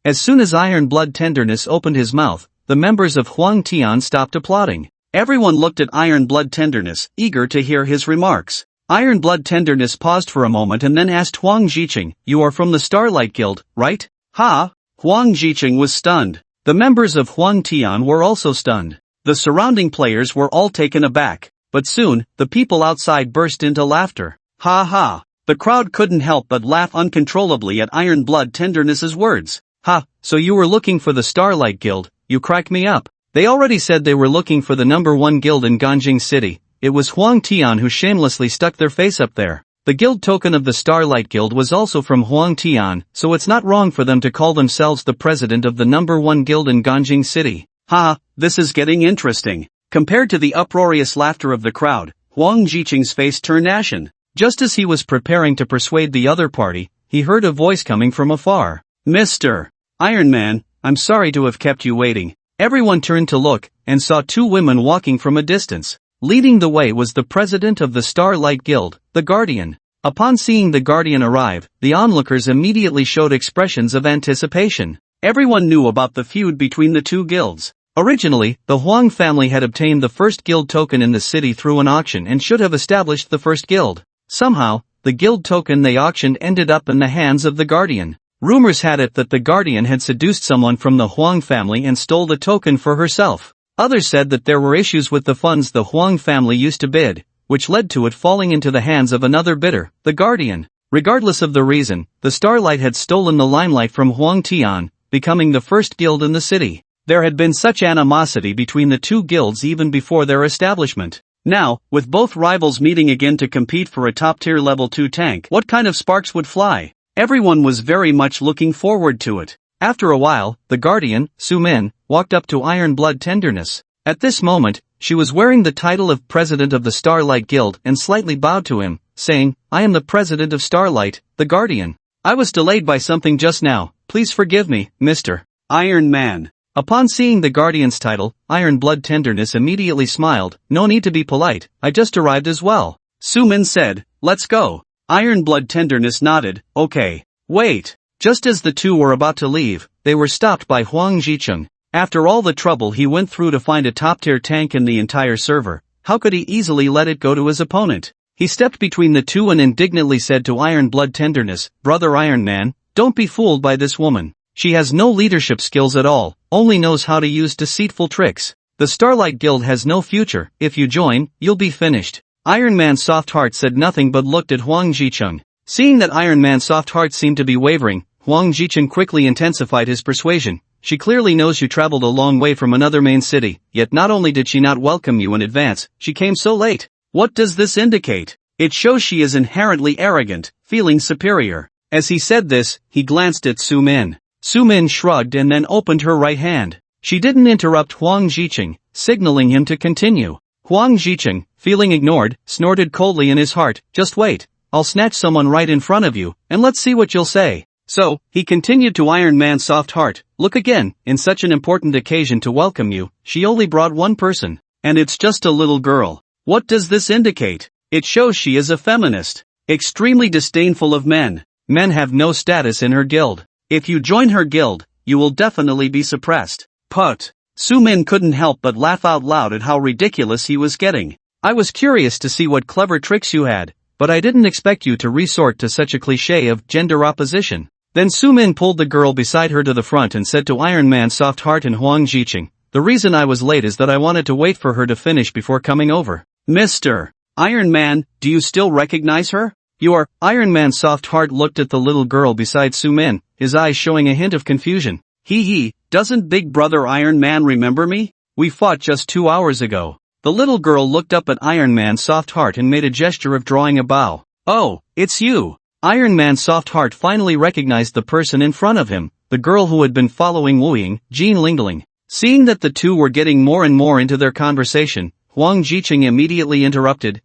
As soon as Iron Blood Tenderness opened his mouth, the members of Huang Tian stopped applauding. Everyone looked at Iron Blood Tenderness, eager to hear his remarks. Iron Blood Tenderness paused for a moment and then asked Huang Jiqing, you are from the Starlight Guild, right? Ha! Huang Jiqing was stunned. The members of Huang Tian were also stunned. The surrounding players were all taken aback, but soon, the people outside burst into laughter. Ha ha! The crowd couldn't help but laugh uncontrollably at Iron Blood Tenderness's words. Ha, so you were looking for the Starlight Guild, you crack me up. They already said they were looking for the number 1 guild in Ganjiang City. It was Huang Tian who shamelessly stuck their face up there. The guild token of the Starlight Guild was also from Huang Tian, so it's not wrong for them to call themselves the president of the number 1 guild in Ganjiang City. Ha, this is getting interesting. Compared to the uproarious laughter of the crowd, Huang Jiqing's face turned ashen. Just as he was preparing to persuade the other party, he heard a voice coming from afar. Mr. Iron Man, I'm sorry to have kept you waiting. Everyone turned to look, and saw 2 women walking from a distance. Leading the way was the president of the Starlight Guild, the Guardian. Upon seeing the Guardian arrive, the onlookers immediately showed expressions of anticipation. Everyone knew about the feud between the 2 guilds. Originally, the Huang family had obtained the first guild token in the city through an auction and should have established the first guild. Somehow, the guild token they auctioned ended up in the hands of the Guardian. Rumors had it that the Guardian had seduced someone from the Huang family and stole the token for herself. Others said that there were issues with the funds the Huang family used to bid, which led to it falling into the hands of another bidder, the Guardian. Regardless of the reason, the Starlight had stolen the limelight from Huang Tian, becoming the first guild in the city. There had been such animosity between the 2 guilds even before their establishment. Now, with both rivals meeting again to compete for a top-tier level 2 tank, what kind of sparks would fly? Everyone was very much looking forward to it. After a while, the Guardian, Su Min, walked up to Iron Blood Tenderness. At this moment, she was wearing the title of President of the Starlight Guild and slightly bowed to him, saying, I am the President of Starlight, the Guardian. I was delayed by something just now, please forgive me, Mr. Iron Man. Upon seeing the Guardian's title, Iron Blood Tenderness immediately smiled. No need to be polite, I just arrived as well. Sumin said, let's go. Iron Blood Tenderness nodded, okay. Wait. Just as the two were about to leave, they were stopped by Huang Jicheng. After all the trouble he went through to find a top-tier tank in the entire server, how could he easily let it go to his opponent? He stepped between the two and indignantly said to Iron Blood Tenderness, Brother Iron Man, don't be fooled by this woman. She has no leadership skills at all, only knows how to use deceitful tricks. The Starlight Guild has no future, if you join, you'll be finished. Iron Man's soft heart said nothing but looked at Huang Jicheng. Seeing that Iron Man's soft heart seemed to be wavering, Huang Jicheng quickly intensified his persuasion. She clearly knows you traveled a long way from another main city, yet not only did she not welcome you in advance, she came so late. What does this indicate? It shows she is inherently arrogant, feeling superior. As he said this, he glanced at Su Min. Su Min shrugged and then opened her right hand. She didn't interrupt Huang Jicheng, signaling him to continue. Huang Jicheng, feeling ignored, snorted coldly in his heart, just wait, I'll snatch someone right in front of you, and let's see what you'll say. So, he continued to Iron Man's soft heart, look again, in such an important occasion to welcome you, she only brought one person, and it's just a little girl. What does this indicate? It shows she is a feminist, extremely disdainful of men. Men have no status in her guild. If you join her guild, you will definitely be suppressed. Put. Su Min couldn't help but laugh out loud at how ridiculous he was getting. I was curious to see what clever tricks you had, but I didn't expect you to resort to such a cliché of gender opposition. Then Su Min pulled the girl beside her to the front and said to Iron Man's soft heart and Huang Jicheng, the reason I was late is that I wanted to wait for her to finish before coming over. Mr. Iron Man, do you still recognize her? You are. Iron Man's soft heart looked at the little girl beside Su Min, his eyes showing a hint of confusion. Hee, doesn't Big Brother Iron Man remember me? We fought just 2 hours ago. The little girl looked up at Iron Man's soft heart and made a gesture of drawing a bow. Oh, it's you. Iron Man's soft heart finally recognized the person in front of him, the girl who had been following Wu Ying, Jean Lingling. Seeing that the two were getting more and more into their conversation, Huang Jicheng immediately interrupted,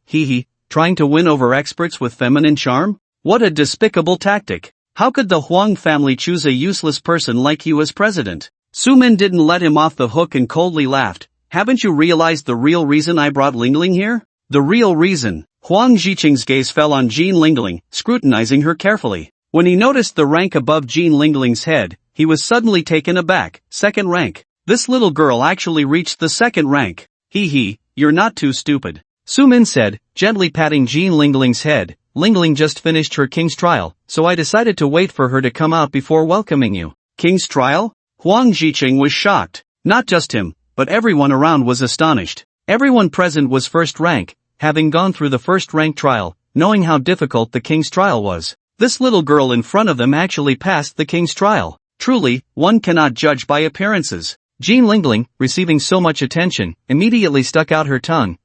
trying to win over experts with feminine charm? What a despicable tactic. How could the Huang family choose a useless person like you as president? Su Min didn't let him off the hook and coldly laughed. Haven't you realized the real reason I brought Lingling here? The real reason. Huang Jicheng's gaze fell on Jean Lingling, scrutinizing her carefully. When he noticed the rank above Jean Lingling's head, he was suddenly taken aback. Second rank. This little girl actually reached the second rank. You're not too stupid. Su Min said, gently patting Jean Lingling's head. Lingling just finished her king's trial, so I decided to wait for her to come out before welcoming you. King's trial? Huang Jicheng was shocked. Not just him, but everyone around was astonished. Everyone present was first rank, having gone through the first rank trial, knowing how difficult the king's trial was. This little girl in front of them actually passed the king's trial. Truly, one cannot judge by appearances. Jean Lingling, receiving so much attention, immediately stuck out her tongue.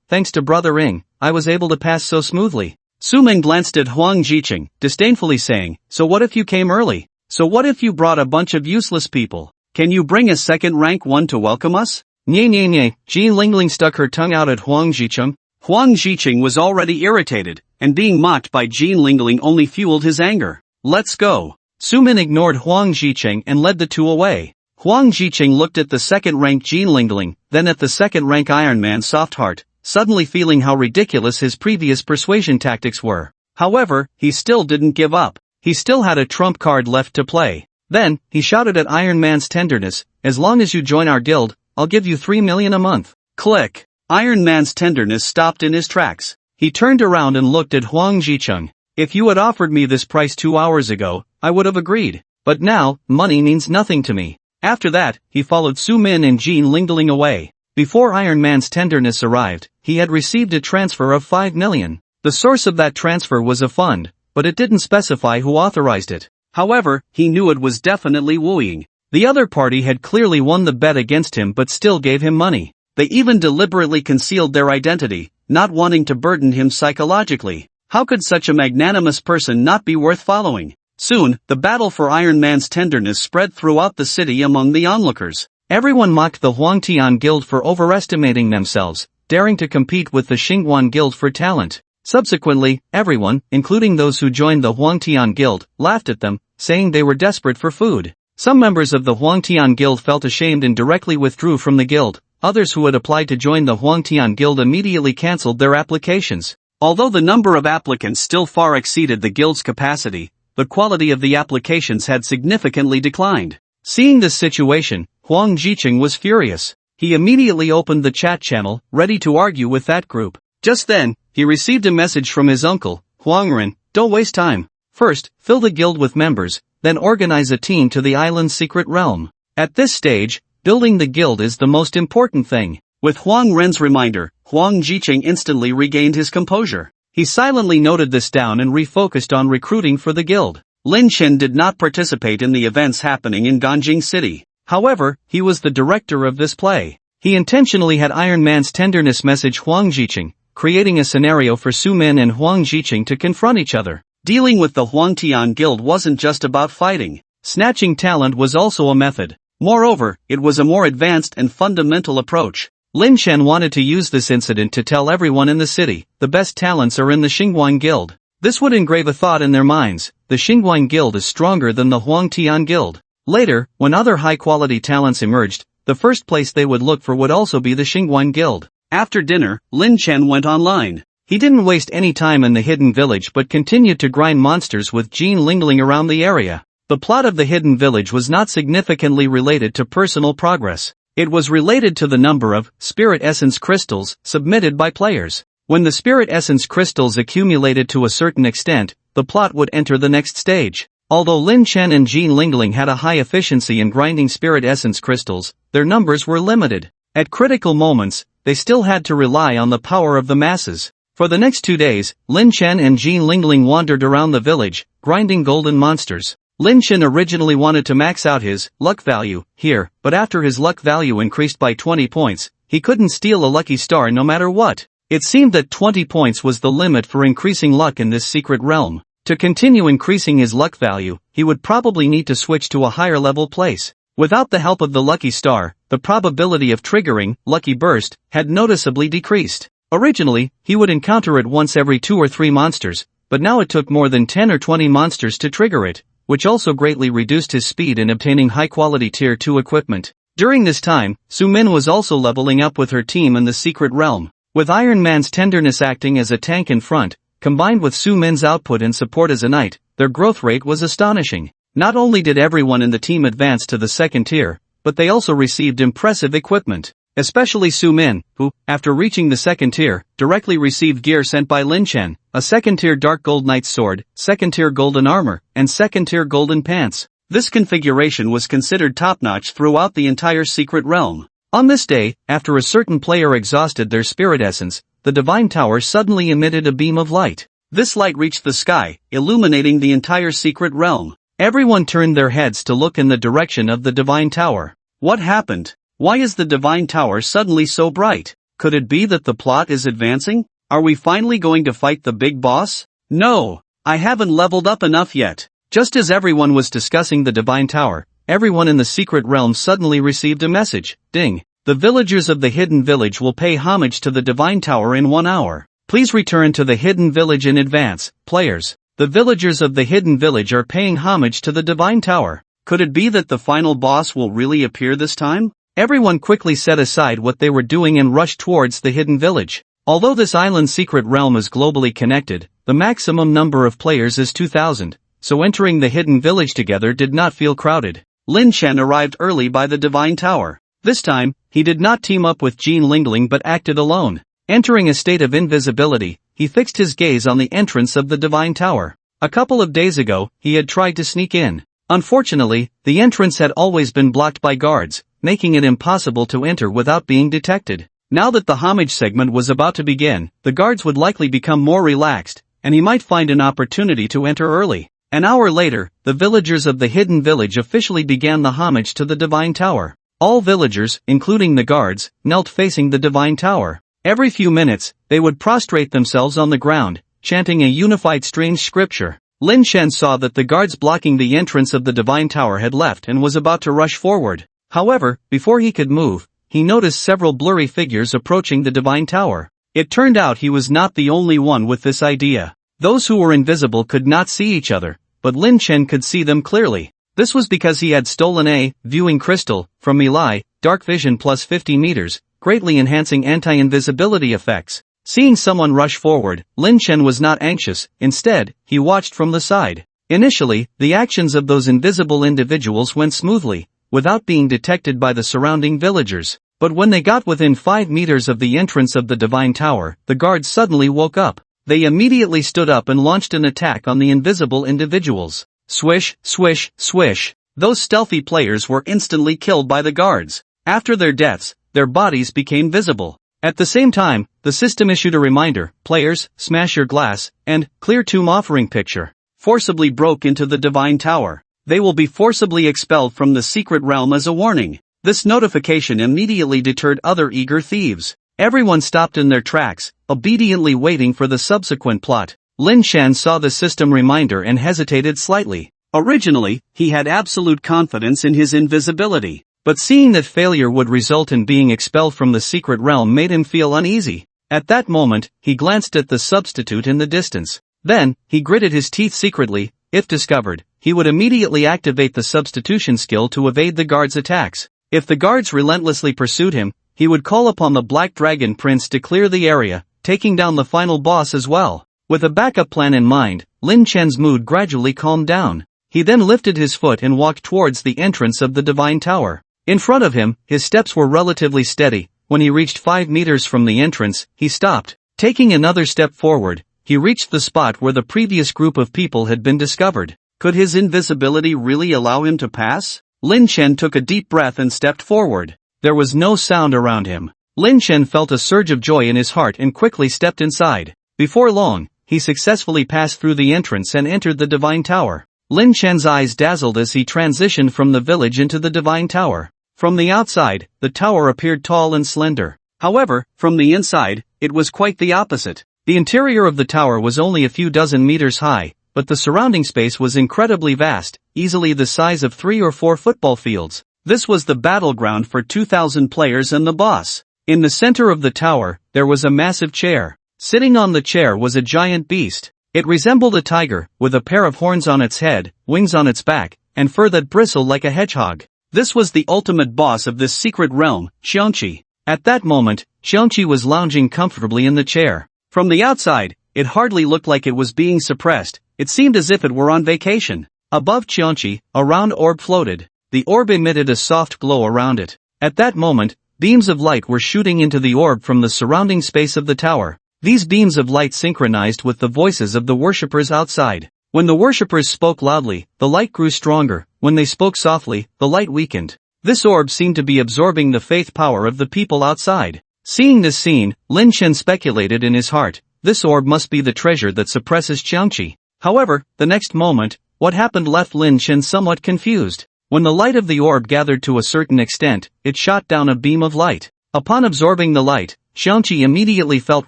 Thanks to Brother Ing, I was able to pass so smoothly. Su Min glanced at Huang Jicheng, disdainfully saying, so what if you came early? So what if you brought a bunch of useless people? Can you bring a second rank one to welcome us? Nye. Jean Lingling stuck her tongue out at Huang Jicheng. Huang Jicheng was already irritated, and being mocked by Jean Lingling only fueled his anger. Let's go. Su Min ignored Huang Jicheng and led the two away. Huang Jicheng looked at the second-rank Jean Lingling, then at the second-rank Iron Man soft heart, suddenly feeling how ridiculous his previous persuasion tactics were. However, he still didn't give up. He still had a trump card left to play. Then, he shouted at Iron Man's tenderness, as long as you join our guild, I'll give you 3 million a month. Click. Iron Man's tenderness stopped in his tracks. He turned around and looked at Huang Jicheng. If you had offered me this price 2 hours ago, I would have agreed. But now, money means nothing to me. After that, he followed Su Min and Jean Lingling away. Before Iron Man's tenderness arrived, he had received a transfer of 5 million. The source of that transfer was a fund, but it didn't specify who authorized it. However, he knew it was definitely Wu Ying. The other party had clearly won the bet against him but still gave him money. They even deliberately concealed their identity, not wanting to burden him psychologically. How could such a magnanimous person not be worth following? Soon, the battle for Iron Man's tenderness spread throughout the city among the onlookers. Everyone mocked the Huangtian Guild for overestimating themselves, daring to compete with the Xingguan Guild for talent. Subsequently, everyone, including those who joined the Huangtian Guild, laughed at them, saying they were desperate for food. Some members of the Huangtian Guild felt ashamed and directly withdrew from the guild. Others who had applied to join the Huangtian Guild immediately cancelled their applications. Although the number of applicants still far exceeded the guild's capacity, the quality of the applications had significantly declined. Seeing this situation, Huang Jiqing was furious. He immediately opened the chat channel, ready to argue with that group. Just then, he received a message from his uncle, Huang Ren. Don't waste time. First, fill the guild with members, then organize a team to the island's secret realm. At this stage, building the guild is the most important thing. With Huang Ren's reminder, Huang Jiqing instantly regained his composure. He silently noted this down and refocused on recruiting for the guild. Lin Chen did not participate in the events happening in Ganjing City. However, he was the director of this play. He intentionally had Iron Man's tenderness message Huang Jiqing, creating a scenario for Su Min and Huang Jiqing to confront each other. Dealing with the Huangtian Guild wasn't just about fighting. Snatching talent was also a method. Moreover, it was a more advanced and fundamental approach. Lin Chen wanted to use this incident to tell everyone in the city, the best talents are in the Xingguang Guild. This would engrave a thought in their minds, the Xingguang Guild is stronger than the Huangtian Guild. Later, when other high-quality talents emerged, the first place they would look for would also be the Xingguang Guild. After dinner, Lin Chen went online. He didn't waste any time in the hidden village but continued to grind monsters with Jean Lingling around the area. The plot of the hidden village was not significantly related to personal progress. It was related to the number of spirit essence crystals submitted by players. When the spirit essence crystals accumulated to a certain extent, the plot would enter the next stage. Although Lin Chen and Jean Lingling had a high efficiency in grinding spirit essence crystals, their numbers were limited. At critical moments, they still had to rely on the power of the masses. For the next 2 days, Lin Chen and Jean Lingling wandered around the village, grinding golden monsters. Lin Chen originally wanted to max out his luck value here, but after his luck value increased by 20 points, he couldn't steal a lucky star no matter what. It seemed that 20 points was the limit for increasing luck in this secret realm. To continue increasing his luck value, he would probably need to switch to a higher level place. Without the help of the lucky star, the probability of triggering lucky burst had noticeably decreased. Originally, he would encounter it once every 2 or 3 monsters, but now it took more than 10 or 20 monsters to trigger it, which also greatly reduced his speed in obtaining high-quality Tier 2 equipment. During this time, Su Min was also leveling up with her team in the secret realm. With Iron Man's tenderness acting as a tank in front, combined with Su Min's output and support as a knight, their growth rate was astonishing. Not only did everyone in the team advance to the second tier, but they also received impressive equipment. Especially Su Min, who, after reaching the second tier, directly received gear sent by Lin Chen, a second-tier Dark Gold Knight's sword, second-tier golden armor, and second-tier golden pants. This configuration was considered top-notch throughout the entire secret realm. On this day, after a certain player exhausted their spirit essence, the Divine Tower suddenly emitted a beam of light. This light reached the sky, illuminating the entire secret realm. Everyone turned their heads to look in the direction of the Divine Tower. What happened? Why is the Divine Tower suddenly so bright? Could it be that the plot is advancing? Are we finally going to fight the big boss? No, I haven't leveled up enough yet. Just as everyone was discussing the Divine Tower, everyone in the secret realm suddenly received a message. Ding! The villagers of the hidden village will pay homage to the Divine Tower in 1 hour. Please return to the hidden village in advance, players. The villagers of the hidden village are paying homage to the Divine Tower. Could it be that the final boss will really appear this time? Everyone quickly set aside what they were doing and rushed towards the hidden village. Although this island's secret realm is globally connected, the maximum number of players is 2,000, so entering the hidden village together did not feel crowded. Lin Chen arrived early by the Divine Tower. This time, he did not team up with Jean Lingling but acted alone. Entering a state of invisibility, he fixed his gaze on the entrance of the Divine Tower. A couple of days ago, he had tried to sneak in. Unfortunately, the entrance had always been blocked by guards, making it impossible to enter without being detected. Now that the homage segment was about to begin, the guards would likely become more relaxed, and he might find an opportunity to enter early. An hour later, the villagers of the hidden village officially began the homage to the Divine Tower. All villagers, including the guards, knelt facing the Divine Tower. Every few minutes, they would prostrate themselves on the ground, chanting a unified strange scripture. Lin Chen saw that the guards blocking the entrance of the Divine Tower had left and was about to rush forward. However, before he could move, he noticed several blurry figures approaching the Divine Tower. It turned out he was not the only one with this idea. Those who were invisible could not see each other, but Lin Chen could see them clearly. This was because he had stolen a viewing crystal from Milai, dark vision plus 50 meters, greatly enhancing anti-invisibility effects. Seeing someone rush forward, Lin Chen was not anxious, instead, he watched from the side. Initially, the actions of those invisible individuals went smoothly, without being detected by the surrounding villagers. But when they got within 5 meters of the entrance of the Divine Tower, the guards suddenly woke up. They immediately stood up and launched an attack on the invisible individuals. Swish, swish, swish. Those stealthy players were instantly killed by the guards. After their deaths, their bodies became visible. At the same time, the system issued a reminder, players, smash your glass, and clear tomb offering picture. Forcibly broke into the Divine Tower. They will be forcibly expelled from the secret realm as a warning. This notification immediately deterred other eager thieves. Everyone stopped in their tracks, obediently waiting for the subsequent plot. Lin Chen saw the system reminder and hesitated slightly. Originally, he had absolute confidence in his invisibility. But seeing that failure would result in being expelled from the secret realm made him feel uneasy. At that moment, he glanced at the substitute in the distance. Then, he gritted his teeth secretly. If discovered, he would immediately activate the substitution skill to evade the guards' attacks. If the guards relentlessly pursued him, he would call upon the Black Dragon Prince to clear the area, taking down the final boss as well. With a backup plan in mind, Lin Chen's mood gradually calmed down. He then lifted his foot and walked towards the entrance of the Divine Tower. In front of him, his steps were relatively steady. When he reached 5 meters from the entrance, he stopped. Taking another step forward, he reached the spot where the previous group of people had been discovered. Could his invisibility really allow him to pass? Lin Chen took a deep breath and stepped forward. There was no sound around him. Lin Chen felt a surge of joy in his heart and quickly stepped inside. Before long, he successfully passed through the entrance and entered the Divine Tower. Lin Chen's eyes dazzled as he transitioned from the village into the Divine Tower. From the outside, the tower appeared tall and slender. However, from the inside, it was quite the opposite. The interior of the tower was only a few dozen meters high, but the surrounding space was incredibly vast, easily the size of 3 or 4 football fields. This was the battleground for 2,000 players and the boss. In the center of the tower, there was a massive chair. Sitting on the chair was a giant beast. It resembled a tiger, with a pair of horns on its head, wings on its back, and fur that bristled like a hedgehog. This was the ultimate boss of this secret realm, Xiangqi. At that moment, Xiangqi was lounging comfortably in the chair. From the outside, it hardly looked like it was being suppressed. It seemed as if it were on vacation. Above Xiangqi, a round orb floated. The orb emitted a soft glow around it. At that moment, beams of light were shooting into the orb from the surrounding space of the tower. These beams of light synchronized with the voices of the worshippers outside. When the worshippers spoke loudly, the light grew stronger. When they spoke softly, the light weakened. This orb seemed to be absorbing the faith power of the people outside. Seeing this scene, Lin Chen speculated in his heart, this orb must be the treasure that suppresses Xiangqi. However, the next moment, what happened left Lin Chen somewhat confused. When the light of the orb gathered to a certain extent, it shot down a beam of light. Upon absorbing the light, Xiangqi immediately felt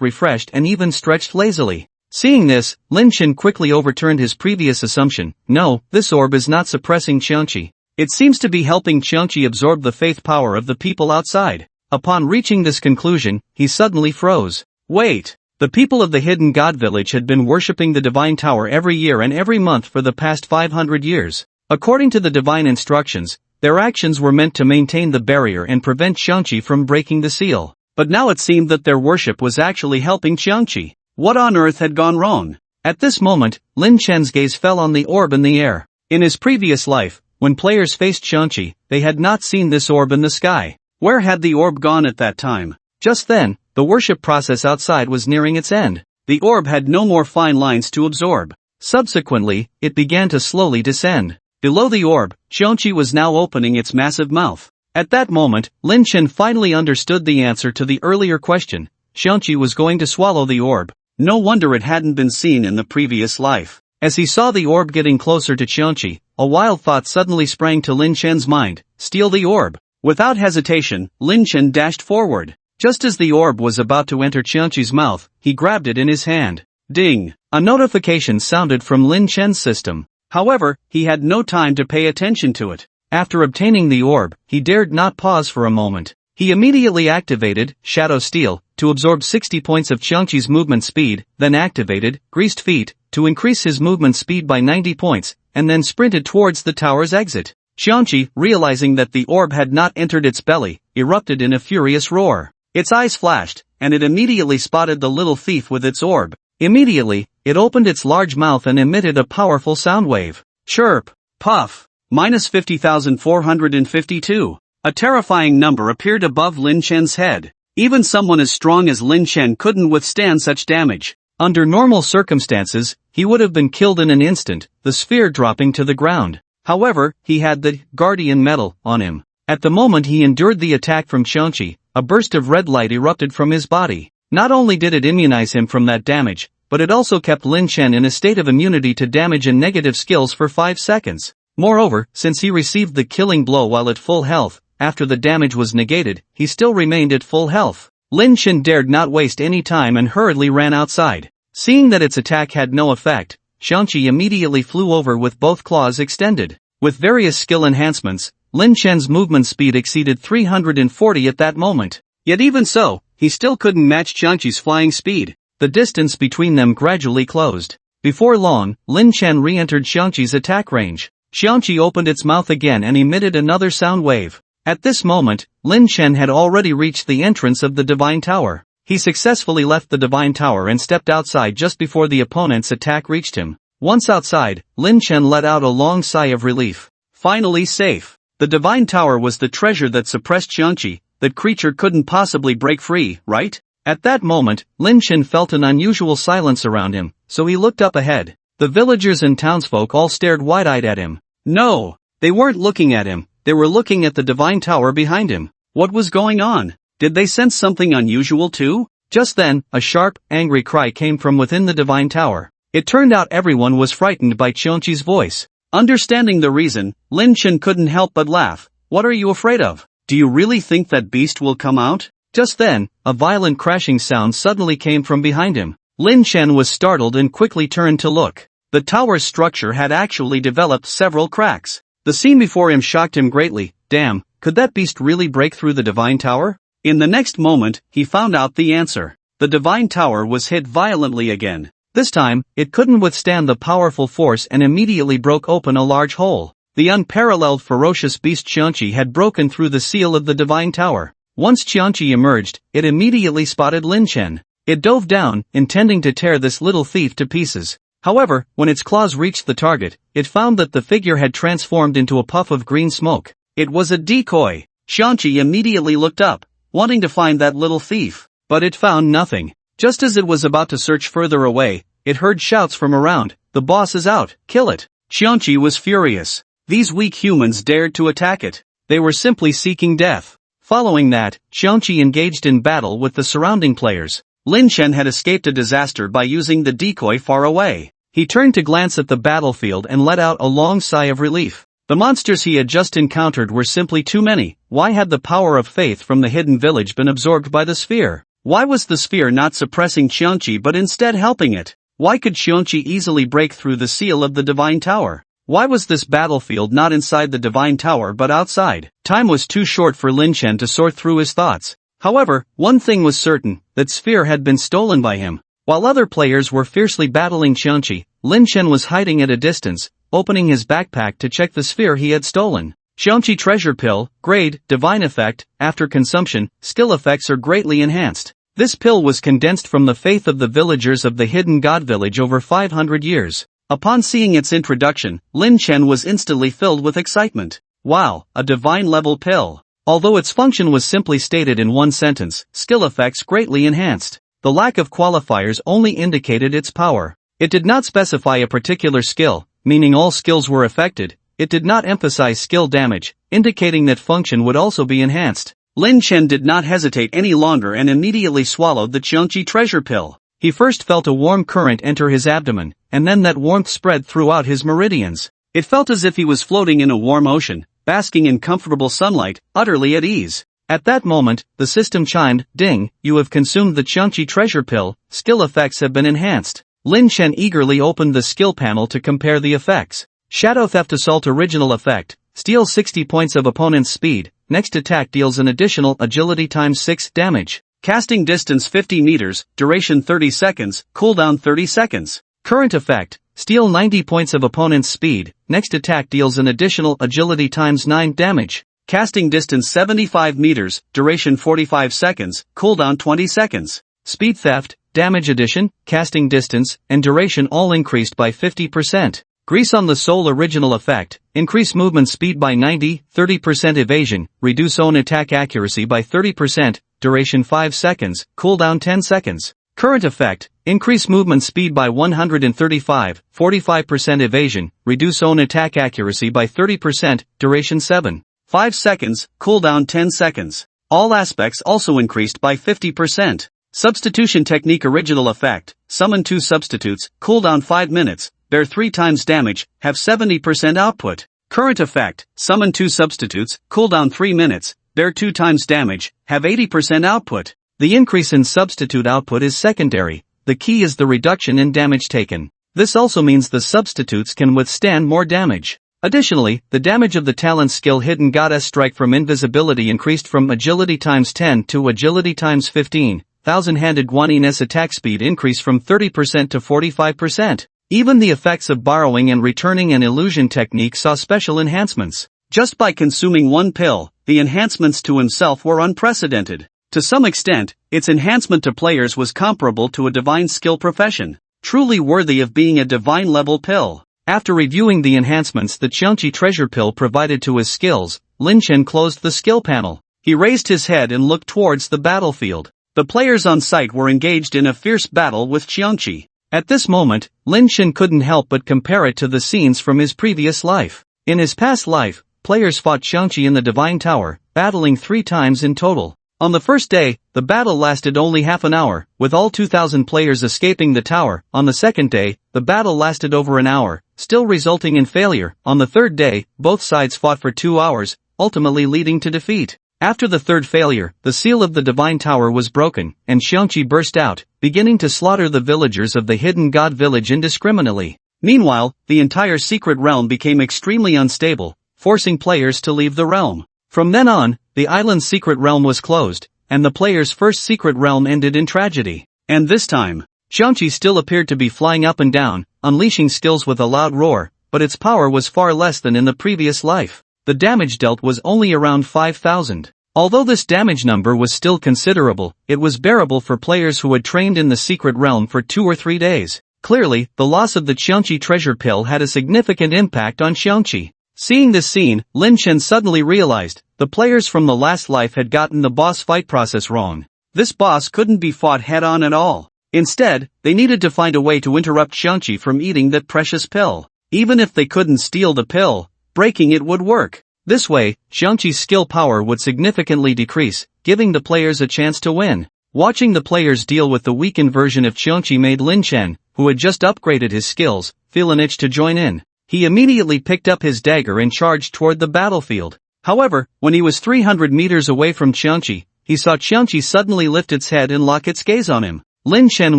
refreshed and even stretched lazily. Seeing this, Lin Chen quickly overturned his previous assumption. No, this orb is not suppressing Xiangqi. It seems to be helping Xiangqi absorb the faith power of the people outside. Upon reaching this conclusion, he suddenly froze. Wait! The people of the Hidden God Village had been worshipping the Divine Tower every year and every month for the past 500 years. According to the divine instructions, their actions were meant to maintain the barrier and prevent Xiangqi from breaking the seal. But now it seemed that their worship was actually helping Xiangqi. What on earth had gone wrong? At this moment, Lin Chen's gaze fell on the orb in the air. In his previous life, when players faced Xiangqi, they had not seen this orb in the sky. Where had the orb gone at that time? Just then, the worship process outside was nearing its end. The orb had no more fine lines to absorb. Subsequently, it began to slowly descend. Below the orb, Xiangqi was now opening its massive mouth. At that moment, Lin Chen finally understood the answer to the earlier question. Xiangqi was going to swallow the orb. No wonder it hadn't been seen in the previous life. As he saw the orb getting closer to Xiangqi, a wild thought suddenly sprang to Lin Chen's mind. Steal the orb. Without hesitation, Lin Chen dashed forward. Just as the orb was about to enter Xiangqi's mouth, he grabbed it in his hand. Ding! A notification sounded from Lin Chen's system. However, he had no time to pay attention to it. After obtaining the orb, he dared not pause for a moment. He immediately activated Shadow Steel to absorb 60 points of Xiangqi's movement speed, then activated Greased Feet to increase his movement speed by 90 points, and then sprinted towards the tower's exit. Qianqi, realizing that the orb had not entered its belly, erupted in a furious roar. Its eyes flashed, and it immediately spotted the little thief with its orb. Immediately, it opened its large mouth and emitted a powerful sound wave. Chirp! Puff! Minus 50,452. A terrifying number appeared above Lin Chen's head. Even someone as strong as Lin Chen couldn't withstand such damage. Under normal circumstances, he would have been killed in an instant, the sphere dropping to the ground. However, he had the guardian metal on him. At the moment he endured the attack from Qianqi, a burst of red light erupted from his body. Not only did it immunize him from that damage, but it also kept Lin Chen in a state of immunity to damage and negative skills for 5 seconds. Moreover, since he received the killing blow while at full health, after the damage was negated, he still remained at full health. Lin Chen dared not waste any time and hurriedly ran outside. Seeing that its attack had no effect, Qianqi immediately flew over with both claws extended. With various skill enhancements, Lin Chen's movement speed exceeded 340 at that moment. Yet even so, he still couldn't match Qianqi's flying speed. The distance between them gradually closed. Before long, Lin Chen re-entered Qianqi's attack range. Qianqi opened its mouth again and emitted another sound wave. At this moment, Lin Chen had already reached the entrance of the Divine Tower. He successfully left the Divine Tower and stepped outside just before the opponent's attack reached him. Once outside, Lin Chen let out a long sigh of relief. Finally safe. The Divine Tower was the treasure that suppressed Qianqi. That creature couldn't possibly break free, right? At that moment, Lin Chen felt an unusual silence around him, so he looked up ahead. The villagers and townsfolk all stared wide-eyed at him. No, they weren't looking at him, they were looking at the Divine Tower behind him. What was going on? Did they sense something unusual too? Just then, a sharp, angry cry came from within the Divine Tower. It turned out everyone was frightened by Qianqi's voice. Understanding the reason, Lin Chen couldn't help but laugh. What are you afraid of? Do you really think that beast will come out? Just then, a violent crashing sound suddenly came from behind him. Lin Chen was startled and quickly turned to look. The tower's structure had actually developed several cracks. The scene before him shocked him greatly. Damn, could that beast really break through the Divine Tower? In the next moment, he found out the answer. The Divine Tower was hit violently again. This time, it couldn't withstand the powerful force and immediately broke open a large hole. The unparalleled ferocious beast Qianqi had broken through the seal of the Divine Tower. Once Qianqi emerged, it immediately spotted Lin Chen. It dove down, intending to tear this little thief to pieces. However, when its claws reached the target, it found that the figure had transformed into a puff of green smoke. It was a decoy. Qianqi immediately looked up, wanting to find that little thief. But it found nothing. Just as it was about to search further away, it heard shouts from around. The boss is out, kill it. Qianqi was furious. These weak humans dared to attack it. They were simply seeking death. Following that, Qianqi engaged in battle with the surrounding players. Lin Chen had escaped a disaster by using the decoy far away. He turned to glance at the battlefield and let out a long sigh of relief. The monsters he had just encountered were simply too many. Why had the power of faith from the hidden village been absorbed by the sphere? Why was the sphere not suppressing Qianqi but instead helping it? Why could Qianqi easily break through the seal of the Divine Tower? Why was this battlefield not inside the Divine Tower but outside? Time was too short for Lin Chen to sort through his thoughts. However, one thing was certain, that sphere had been stolen by him. While other players were fiercely battling Qianqi, Lin Chen was hiding at a distance, opening his backpack to check the sphere he had stolen. Qianqi Treasure Pill, Grade, Divine Effect, after consumption, skill effects are greatly enhanced. This pill was condensed from the faith of the villagers of the hidden god village over 500 years. Upon seeing its introduction, Lin Chen was instantly filled with excitement. Wow, a divine-level pill. Although its function was simply stated in one sentence, skill effects greatly enhanced. The lack of qualifiers only indicated its power. It did not specify a particular skill, meaning all skills were affected. It did not emphasize skill damage, indicating that function would also be enhanced. Lin Chen did not hesitate any longer and immediately swallowed the Qianqi Treasure Pill. He first felt a warm current enter his abdomen, and then that warmth spread throughout his meridians. It felt as if he was floating in a warm ocean, basking in comfortable sunlight, utterly at ease. At that moment, the system chimed, "Ding, you have consumed the Qianqi Treasure Pill, skill effects have been enhanced." Lin Chen eagerly opened the skill panel to compare the effects. Shadow Theft Assault Original Effect, steals 60 points of opponent's speed, next attack deals an additional agility times 6 damage. Casting distance 50 meters, duration 30 seconds, cooldown 30 seconds. Current effect, Steal 90 points of opponent's speed. Next attack deals an additional agility times 9 damage. Casting distance 75 meters, duration 45 seconds, cooldown 20 seconds. Speed theft, damage addition, casting distance, and duration all increased by 50%. Grease on the Soul original effect, increase movement speed by 90, 30% evasion, reduce own attack accuracy by 30%, duration 5 seconds, cooldown 10 seconds. Current effect, increase movement speed by 135, 45% evasion, reduce own attack accuracy by 30%, duration 5 seconds, cooldown 10 seconds. All aspects also increased by 50%. Substitution technique original effect, summon 2 substitutes, cooldown 5 minutes, bear 3 times damage, have 70% output. Current effect, summon 2 substitutes, cooldown 3 minutes, bear 2 times damage, have 80% output. The increase in substitute output is secondary, the key is the reduction in damage taken. This also means the substitutes can withstand more damage. Additionally, the damage of the talent skill Hidden Goddess Strike from invisibility increased from agility times 10 to agility times 15. Thousand-handed Guanin's attack speed increased from 30% to 45%. Even the effects of borrowing and returning an illusion technique saw special enhancements. Just by consuming 1 pill, the enhancements to himself were unprecedented. To some extent, its enhancement to players was comparable to a divine skill profession. Truly worthy of being a divine-level pill. After reviewing the enhancements that Xiangqi treasure pill provided to his skills, Lin Chen closed the skill panel. He raised his head and looked towards the battlefield. The players on site were engaged in a fierce battle with Xiangqi. At this moment, Lin Chen couldn't help but compare it to the scenes from his previous life. In his past life, players fought Xiangqi in the Divine Tower, battling 3 times in total. On the first day, the battle lasted only half an hour, with all 2,000 players escaping the tower. On the second day, the battle lasted over an hour, still resulting in failure. On the third day, both sides fought for 2 hours, ultimately leading to defeat. After the third failure, the seal of the Divine Tower was broken, and Xiangqi burst out, beginning to slaughter the villagers of the Hidden God Village indiscriminately. Meanwhile, the entire secret realm became extremely unstable, forcing players to leave the realm. From then on, the island's secret realm was closed, and the player's first secret realm ended in tragedy. And this time, Xiangqi still appeared to be flying up and down, unleashing skills with a loud roar, but its power was far less than in the previous life. The damage dealt was only around 5,000. Although this damage number was still considerable, it was bearable for players who had trained in the secret realm for 2 or 3 days. Clearly, the loss of the Xiangqi treasure pill had a significant impact on Xiangqi. Seeing this scene, Lin Chen suddenly realized, the players from the last life had gotten the boss fight process wrong. This boss couldn't be fought head-on at all. Instead, they needed to find a way to interrupt Xiangqi from eating that precious pill. Even if they couldn't steal the pill, breaking it would work. This way, Xiangqi's skill power would significantly decrease, giving the players a chance to win. Watching the players deal with the weakened version of Xiangqi made Lin Chen, who had just upgraded his skills, feel an itch to join in. He immediately picked up his dagger and charged toward the battlefield. However, when he was 300 meters away from Xiangqi, he saw Xiangqi suddenly lift its head and lock its gaze on him. Lin Chen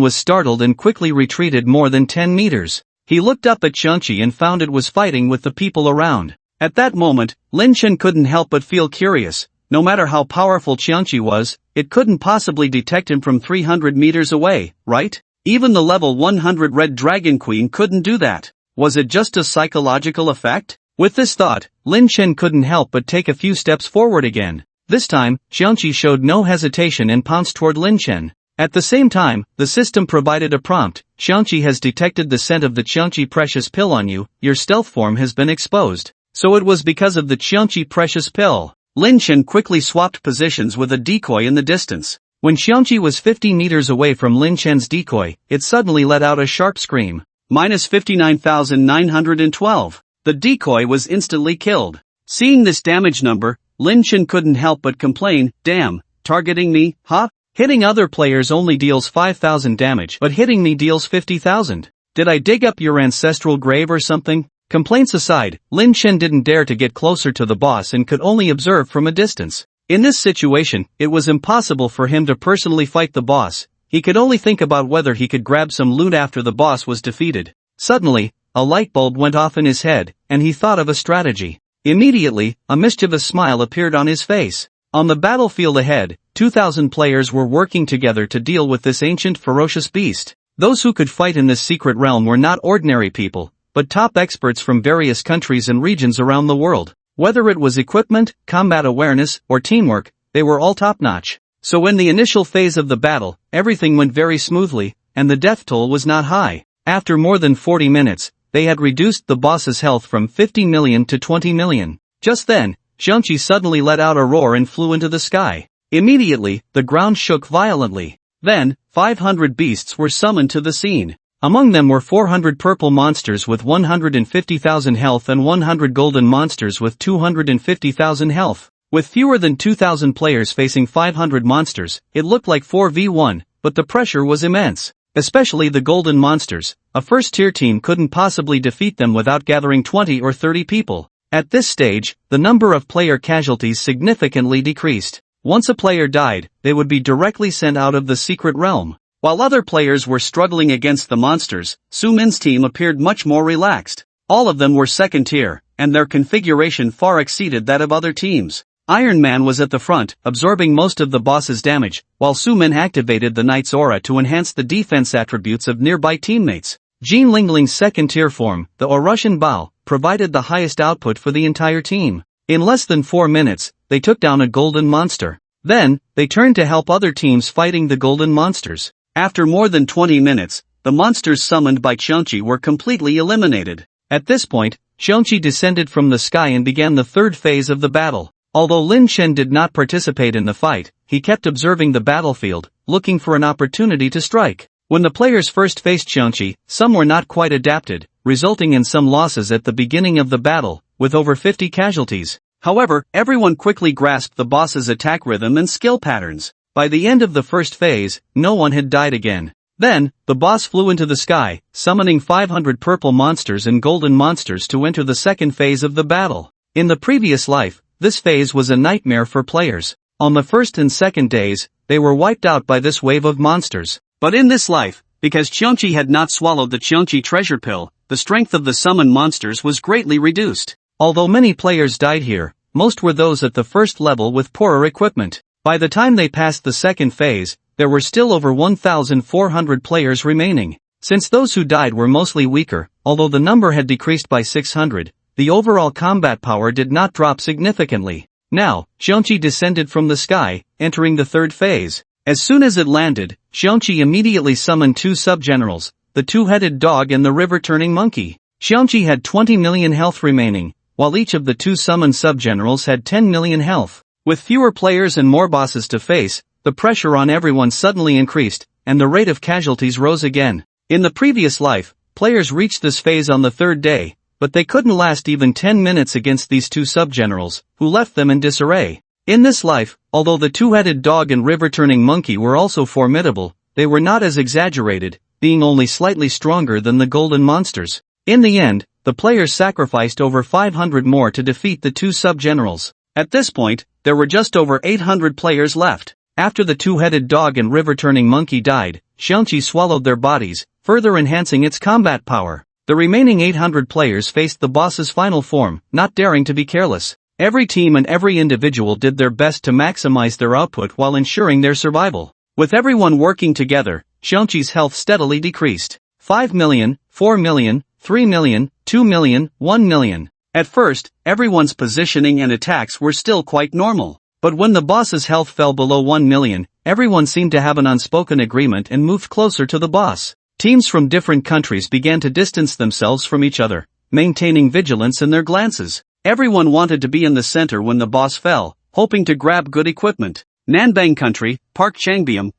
was startled and quickly retreated more than 10 meters. He looked up at Xiangqi and found it was fighting with the people around. At that moment, Lin Chen couldn't help but feel curious. No matter how powerful Xiangqi was, it couldn't possibly detect him from 300 meters away, right? Even the level 100 Red Dragon Queen couldn't do that. Was it just a psychological effect? With this thought, Lin Chen couldn't help but take a few steps forward again. This time, Xiangqi showed no hesitation and pounced toward Lin Chen. At the same time, the system provided a prompt. Xiangqi has detected the scent of the Xiangqi precious pill on you, your stealth form has been exposed. So it was because of the Xiangqi precious pill. Lin Chen quickly swapped positions with a decoy in the distance. When Xiangqi was 50 meters away from Lin Chen's decoy, it suddenly let out a sharp scream. Minus 59,912. The decoy was instantly killed. Seeing this damage number, Lin Chen couldn't help but complain, damn, targeting me, huh? Hitting other players only deals 5,000 damage, but hitting me deals 50,000. Did I dig up your ancestral grave or something? Complaints aside, Lin Chen didn't dare to get closer to the boss and could only observe from a distance. In this situation, it was impossible for him to personally fight the boss. He could only think about whether he could grab some loot after the boss was defeated. Suddenly, a light bulb went off in his head, and he thought of a strategy. Immediately, a mischievous smile appeared on his face. On the battlefield ahead, 2,000 players were working together to deal with this ancient ferocious beast. Those who could fight in this secret realm were not ordinary people, but top experts from various countries and regions around the world. Whether it was equipment, combat awareness, or teamwork, they were all top-notch. So in the initial phase of the battle, everything went very smoothly, and the death toll was not high. After more than 40 minutes, they had reduced the boss's health from 50 million to 20 million. Just then, Xiangqi suddenly let out a roar and flew into the sky. Immediately, the ground shook violently. Then, 500 beasts were summoned to the scene. Among them were 400 purple monsters with 150,000 health and 100 golden monsters with 250,000 health. With fewer than 2,000 players facing 500 monsters, it looked like 4v1, but the pressure was immense. Especially the golden monsters, a first-tier team couldn't possibly defeat them without gathering 20 or 30 people. At this stage, the number of player casualties significantly decreased. Once a player died, they would be directly sent out of the secret realm. While other players were struggling against the monsters, Su Min's team appeared much more relaxed. All of them were second-tier, and their configuration far exceeded that of other teams. Iron Man was at the front, absorbing most of the boss's damage, while Su Min activated the Knight's aura to enhance the defense attributes of nearby teammates. Jean Lingling's second-tier form, the Russian Bao, provided the highest output for the entire team. In less than 4 minutes, they took down a golden monster. Then, they turned to help other teams fighting the golden monsters. After more than 20 minutes, the monsters summoned by Xiangqi were completely eliminated. At this point, Xiangqi descended from the sky and began the third phase of the battle. Although Lin Chen did not participate in the fight, he kept observing the battlefield, looking for an opportunity to strike. When the players first faced Xiangqi, some were not quite adapted, resulting in some losses at the beginning of the battle, with over 50 casualties. However, everyone quickly grasped the boss's attack rhythm and skill patterns. By the end of the first phase, no one had died again. Then, the boss flew into the sky, summoning 500 purple monsters and golden monsters to enter the second phase of the battle. In the previous life, this phase was a nightmare for players. On the first and second days, they were wiped out by this wave of monsters. But in this life, because Xiangqi had not swallowed the Xiangqi treasure pill, the strength of the summoned monsters was greatly reduced. Although many players died here, most were those at the first level with poorer equipment. By the time they passed the second phase, there were still over 1,400 players remaining. Since those who died were mostly weaker, although the number had decreased by 600, the overall combat power did not drop significantly. Now, Xiangqi descended from the sky, entering the third phase. As soon as it landed, Xiangqi immediately summoned 2 sub-generals, the two-headed dog and the river-turning monkey. Xiangqi had 20 million health remaining, while each of the 2 summoned sub-generals had 10 million health. With fewer players and more bosses to face, the pressure on everyone suddenly increased, and the rate of casualties rose again. In the previous life, players reached this phase on the third day, but they couldn't last even 10 minutes against these 2 sub-generals, who left them in disarray. In this life, although the two-headed dog and river-turning monkey were also formidable, they were not as exaggerated, being only slightly stronger than the golden monsters. In the end, the players sacrificed over 500 more to defeat the 2 sub-generals. At this point, there were just over 800 players left. After the two-headed dog and river-turning monkey died, Xiangqi swallowed their bodies, further enhancing its combat power. The remaining 800 players faced the boss's final form, not daring to be careless. Every team and every individual did their best to maximize their output while ensuring their survival. With everyone working together, Xiangqi's health steadily decreased. 5 million, 4 million, 3 million, 2 million, 1 million. At first, everyone's positioning and attacks were still quite normal. But when the boss's health fell below 1 million, everyone seemed to have an unspoken agreement and moved closer to the boss. Teams from different countries began to distance themselves from each other, maintaining vigilance in their glances. Everyone wanted to be in the center when the boss fell, hoping to grab good equipment. Nanbang country, Park Changbyeom,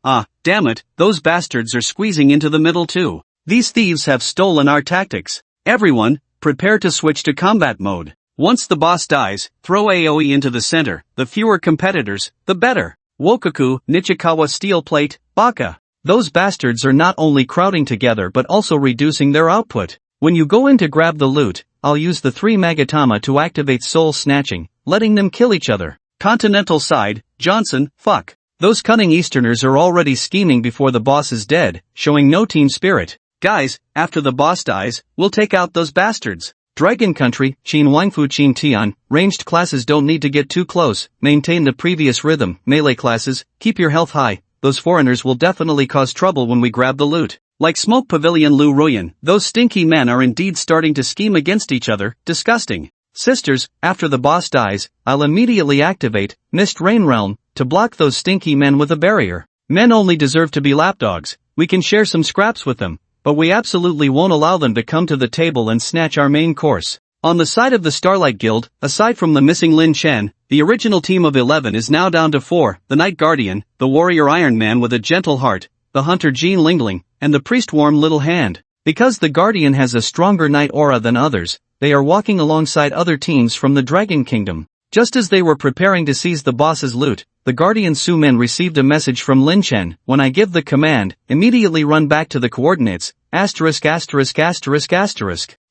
damn it, those bastards are squeezing into the middle too. These thieves have stolen our tactics. Everyone, prepare to switch to combat mode. Once the boss dies, throw AoE into the center, the fewer competitors, the better. Wokoku, Nichikawa steel plate, Baka. Those bastards are not only crowding together but also reducing their output. When you go in to grab the loot, I'll use the 3 Magatama to activate soul snatching, letting them kill each other. Continental side, Johnson, fuck. Those cunning Easterners are already scheming before the boss is dead, showing no team spirit. Guys, after the boss dies, we'll take out those bastards. Dragon country, Qin Wangfu Qin Tian, ranged classes don't need to get too close, maintain the previous rhythm. Melee classes, keep your health high, those foreigners will definitely cause trouble when we grab the loot. Like Smoke Pavilion Lu Ruyan, those stinky men are indeed starting to scheme against each other, disgusting. Sisters, after the boss dies, I'll immediately activate Mist Rain Realm to block those stinky men with a barrier. Men only deserve to be lapdogs. We can share some scraps with them, but we absolutely won't allow them to come to the table and snatch our main course. On the side of the Starlight Guild, aside from the missing Lin Chen, the original team of 11 is now down to 4, the Night Guardian, the Warrior Iron Man with a gentle heart, the Hunter Jean Lingling, and the Priest Warm Little Hand. Because the Guardian has a stronger night aura than others, they are walking alongside other teams from the Dragon Kingdom. Just as they were preparing to seize the boss's loot, the Guardian Su Min received a message from Lin Chen. When I give the command, immediately run back to the coordinates, ******,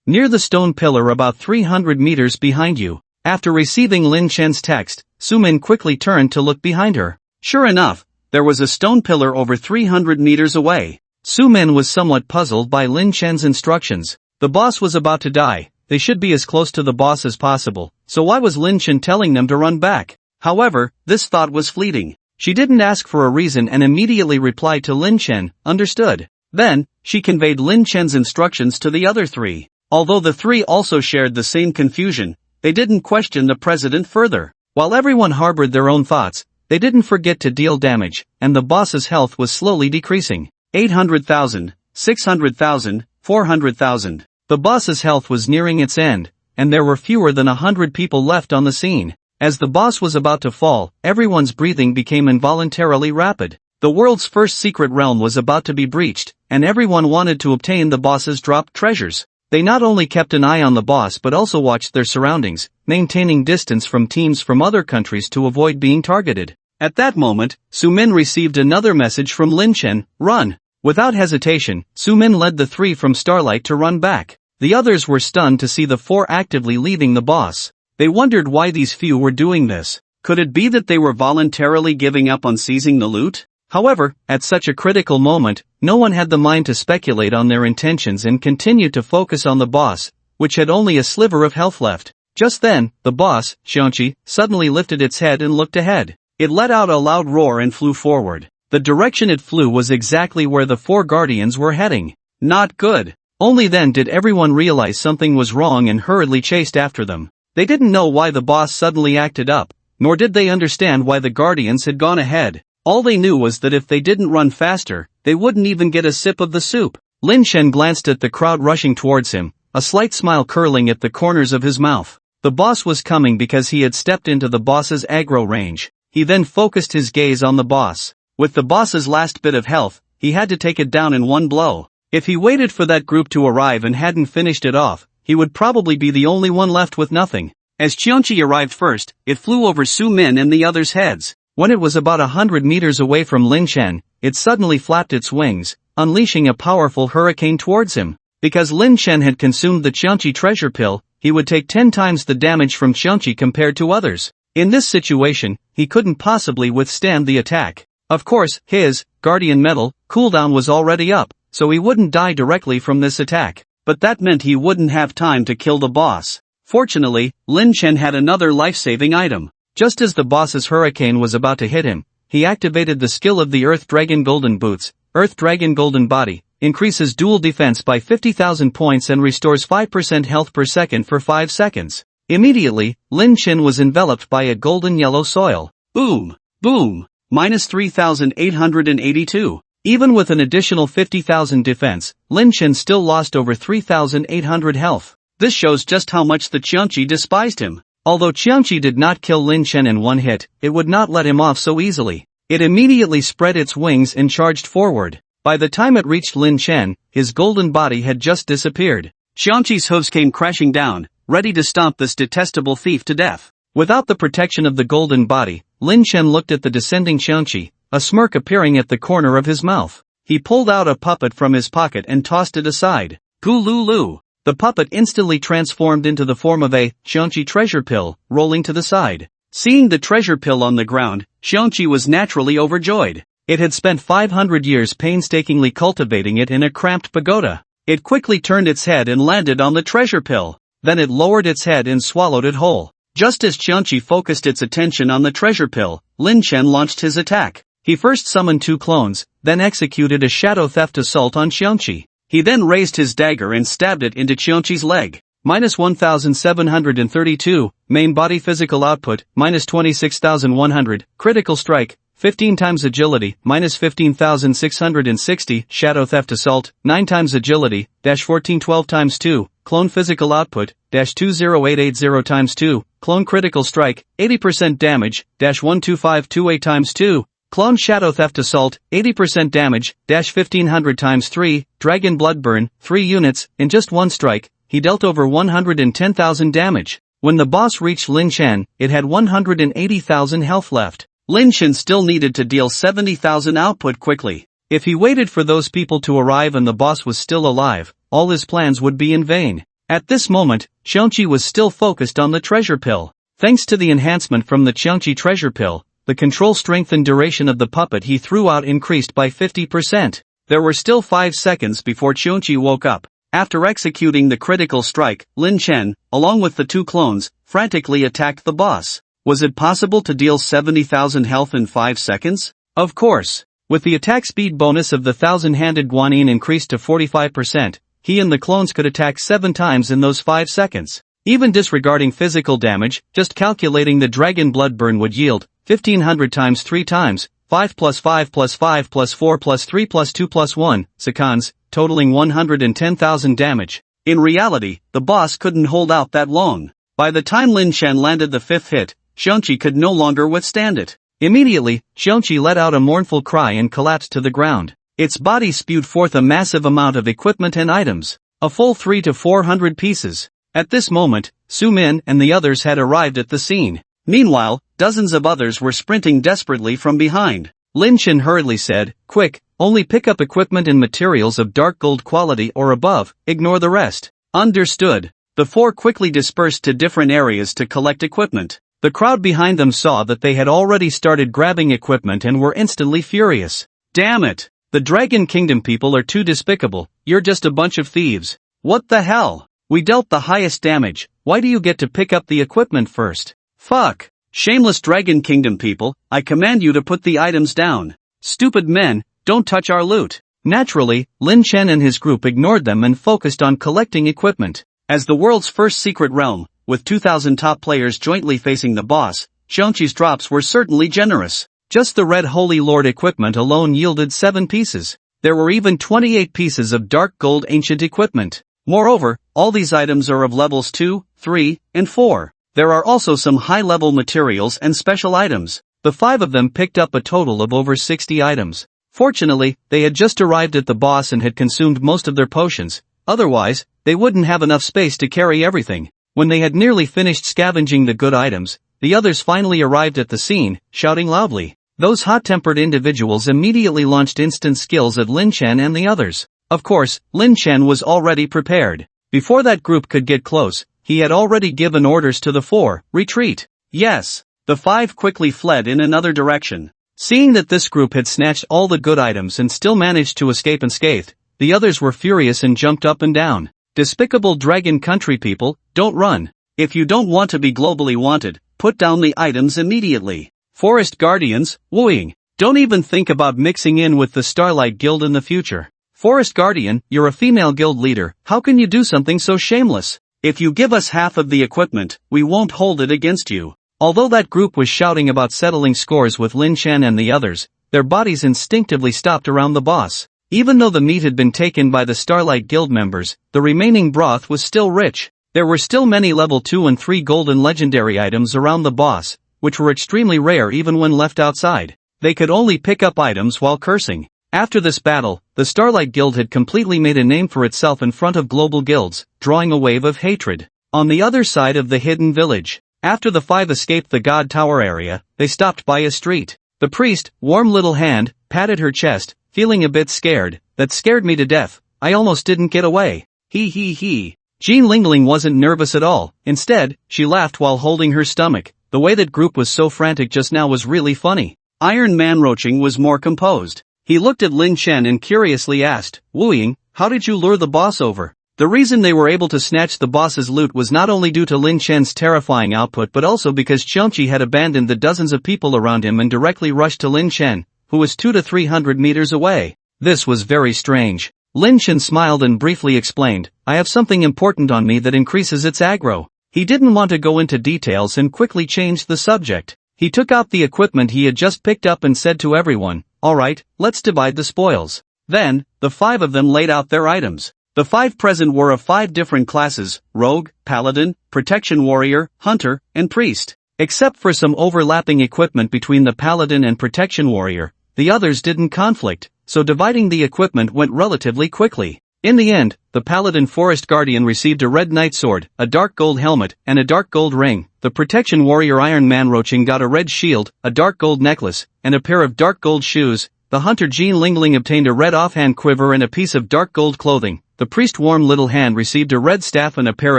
near the stone pillar about 300 meters behind you. After receiving Lin Chen's text, Su Min quickly turned to look behind her. Sure enough, there was a stone pillar over 300 meters away. Su Min was somewhat puzzled by Lin Chen's instructions. The boss was about to die. They should be as close to the boss as possible, so why was Lin Chen telling them to run back? However, this thought was fleeting. She didn't ask for a reason and immediately replied to Lin Chen, understood. Then, she conveyed Lin Chen's instructions to the other three. Although the three also shared the same confusion, they didn't question the president further. While everyone harbored their own thoughts, they didn't forget to deal damage, and the boss's health was slowly decreasing. 800,000, 600,000, 400,000. The boss's health was nearing its end, and there were fewer than 100 people left on the scene. As the boss was about to fall, everyone's breathing became involuntarily rapid. The world's first secret realm was about to be breached, and everyone wanted to obtain the boss's dropped treasures. They not only kept an eye on the boss but also watched their surroundings, maintaining distance from teams from other countries to avoid being targeted. At that moment, Su Min received another message from Lin Chen, run. Without hesitation, Su Min led the three from Starlight to run back. The others were stunned to see the four actively leaving the boss. They wondered why these few were doing this. Could it be that they were voluntarily giving up on seizing the loot? However, at such a critical moment, no one had the mind to speculate on their intentions and continued to focus on the boss, which had only a sliver of health left. Just then, the boss, Xiangqi, suddenly lifted its head and looked ahead. It let out a loud roar and flew forward. The direction it flew was exactly where the four guardians were heading. Not good. Only then did everyone realize something was wrong and hurriedly chased after them. They didn't know why the boss suddenly acted up, nor did they understand why the guardians had gone ahead. All they knew was that if they didn't run faster, they wouldn't even get a sip of the soup. Lin Chen glanced at the crowd rushing towards him, a slight smile curling at the corners of his mouth. The boss was coming because he had stepped into the boss's aggro range. He then focused his gaze on the boss. With the boss's last bit of health, he had to take it down in one blow. If he waited for that group to arrive and hadn't finished it off, he would probably be the only one left with nothing. As Qianqi arrived first, it flew over Su Min and the others' heads. When it was about 100 meters away from Lin Chen, it suddenly flapped its wings, unleashing a powerful hurricane towards him. Because Lin Chen had consumed the Qianqi treasure pill, he would take 10 times the damage from Qianqi compared to others. In this situation, he couldn't possibly withstand the attack. Of course, his Guardian Metal cooldown was already up, so he wouldn't die directly from this attack. But that meant he wouldn't have time to kill the boss. Fortunately, Lin Chen had another life-saving item. Just as the boss's hurricane was about to hit him, he activated the skill of the Earth Dragon Golden Boots. Earth Dragon Golden Body increases dual defense by 50,000 points and restores 5% health per second for 5 seconds. Immediately, Lin Chen was enveloped by a golden yellow soil. Boom! Boom! Minus 3,882. Even with an additional 50,000 defense, Lin Chen still lost over 3,800 health. This shows just how much the Qianqi despised him. Although Qianqi did not kill Lin Chen in one hit, it would not let him off so easily. It immediately spread its wings and charged forward. By the time it reached Lin Chen, his golden body had just disappeared. Qianqi's hooves came crashing down, ready to stomp this detestable thief to death. Without the protection of the golden body, Lin Chen looked at the descending Qianqi, a smirk appearing at the corner of his mouth. He pulled out a puppet from his pocket and tossed it aside. Gululu! The puppet instantly transformed into the form of a Qianqi treasure pill, rolling to the side. Seeing the treasure pill on the ground, Qianqi was naturally overjoyed. It had spent 500 years painstakingly cultivating it in a cramped pagoda. It quickly turned its head and landed on the treasure pill. Then it lowered its head and swallowed it whole. Just as Qianqi focused its attention on the treasure pill, Lin Chen launched his attack. He first summoned 2 clones, then executed a shadow theft assault on Xiongqi. He then raised his dagger and stabbed it into Xiongqi's leg. Minus 1732, main body physical output, minus 26,100, critical strike, 15 times agility, minus 15,660, shadow theft assault, 9 times agility, dash 1412 times 2, clone physical output, dash 20880 times 2, clone critical strike, 80% damage, dash 12528 times 2, clone shadow theft assault, 80% damage, dash 1500 times 3, dragon blood burn, 3 units, in just one strike, he dealt over 110,000 damage. When the boss reached Lin Chen, it had 180,000 health left. Lin Chen still needed to deal 70,000 output quickly. If he waited for those people to arrive and the boss was still alive, all his plans would be in vain. At this moment, Xiongqi was still focused on the treasure pill. Thanks to the enhancement from the Xiongqi treasure pill, the control strength and duration of the puppet he threw out increased by 50%. There were still 5 seconds before Xiongqi woke up. After executing the critical strike, Lin Chen, along with the 2 clones, frantically attacked the boss. Was it possible to deal 70,000 health in 5 seconds? Of course. With the attack speed bonus of the 1,000-handed Guanyin increased to 45%, he and the clones could attack 7 times in those 5 seconds. Even disregarding physical damage, just calculating the dragon blood burn would yield 1,500 times 3 times, 5 plus 5 plus 5 plus 4 plus 3 plus 2 plus 1 seconds, totaling 110,000 damage. In reality, the boss couldn't hold out that long. By the time Lin Chen landed the 5th hit, Xiongqi could no longer withstand it. Immediately, Xiongqi let out a mournful cry and collapsed to the ground. Its body spewed forth a massive amount of equipment and items. A full 300 to 400 pieces. At this moment, Su Min and the others had arrived at the scene. Meanwhile, dozens of others were sprinting desperately from behind. Lin Chen hurriedly said, "Quick, only pick up equipment and materials of dark gold quality or above, ignore the rest." Understood. The 4 quickly dispersed to different areas to collect equipment. The crowd behind them saw that they had already started grabbing equipment and were instantly furious. Damn it! The Dragon Kingdom people are too despicable, you're just a bunch of thieves. What the hell? We dealt the highest damage, why do you get to pick up the equipment first? Fuck! Shameless Dragon Kingdom people, I command you to put the items down. Stupid men, don't touch our loot. Naturally, Lin Chen and his group ignored them and focused on collecting equipment. As the world's first secret realm, with 2,000 top players jointly facing the boss, Xiongqi's drops were certainly generous. Just the Red Holy Lord equipment alone yielded 7 pieces. There were even 28 pieces of dark gold ancient equipment. Moreover, all these items are of levels 2, 3, and 4. There are also some high-level materials and special items. The 5 of them picked up a total of over 60 items. Fortunately, they had just arrived at the boss and had consumed most of their potions. Otherwise, they wouldn't have enough space to carry everything. When they had nearly finished scavenging the good items, the others finally arrived at the scene, shouting loudly. Those hot-tempered individuals immediately launched instant skills at Lin Chen and the others. Of course, Lin Chen was already prepared. Before that group could get close, he had already given orders to the 4, retreat. Yes, the 5 quickly fled in another direction. Seeing that this group had snatched all the good items and still managed to escape unscathed, the others were furious and jumped up and down. Despicable Dragon Country people, don't run. If you don't want to be globally wanted, put down the items immediately. Forest Guardians, wooing. Don't even think about mixing in with the Starlight Guild in the future. Forest Guardian, you're a female guild leader, how can you do something so shameless? If you give us half of the equipment, we won't hold it against you. Although that group was shouting about settling scores with Lin Chen and the others, their bodies instinctively stopped around the boss. Even though the meat had been taken by the Starlight Guild members, the remaining broth was still rich. There were still many level 2 and 3 golden legendary items around the boss, which were extremely rare even when left outside. They could only pick up items while cursing. After this battle, the Starlight Guild had completely made a name for itself in front of global guilds, drawing a wave of hatred. On the other side of the hidden village, after the 5 escaped the God Tower area, they stopped by a street. The priest, warm little hand, patted her chest, feeling a bit scared. That scared me to death, I almost didn't get away. He. Jean Lingling wasn't nervous at all, instead, she laughed while holding her stomach. The way that group was so frantic just now was really funny. Iron Man Roaching was more composed. He looked at Lin Chen and curiously asked, "Wooing, how did you lure the boss over?" The reason they were able to snatch the boss's loot was not only due to Lin Chen's terrifying output but also because Xiongqi had abandoned the dozens of people around him and directly rushed to Lin Chen, who was 200 to 300 meters away. This was very strange. Lin Chen smiled and briefly explained, I have something important on me that increases its aggro. He didn't want to go into details and quickly changed the subject. He took out the equipment he had just picked up and said to everyone, alright, let's divide the spoils. Then, the 5 of them laid out their items. The 5 present were of 5 different classes, rogue, paladin, protection warrior, hunter, and priest. Except for some overlapping equipment between the paladin and protection warrior, the others didn't conflict, so dividing the equipment went relatively quickly. In the end, the paladin forest guardian received a red knight sword, a dark gold helmet, and a dark gold ring. The protection warrior Iron Man Roaching got a red shield, a dark gold necklace, and a pair of dark gold shoes. The hunter Jean Lingling obtained a red offhand quiver and a piece of dark gold clothing. The priest Warm Little Hand received a red staff and a pair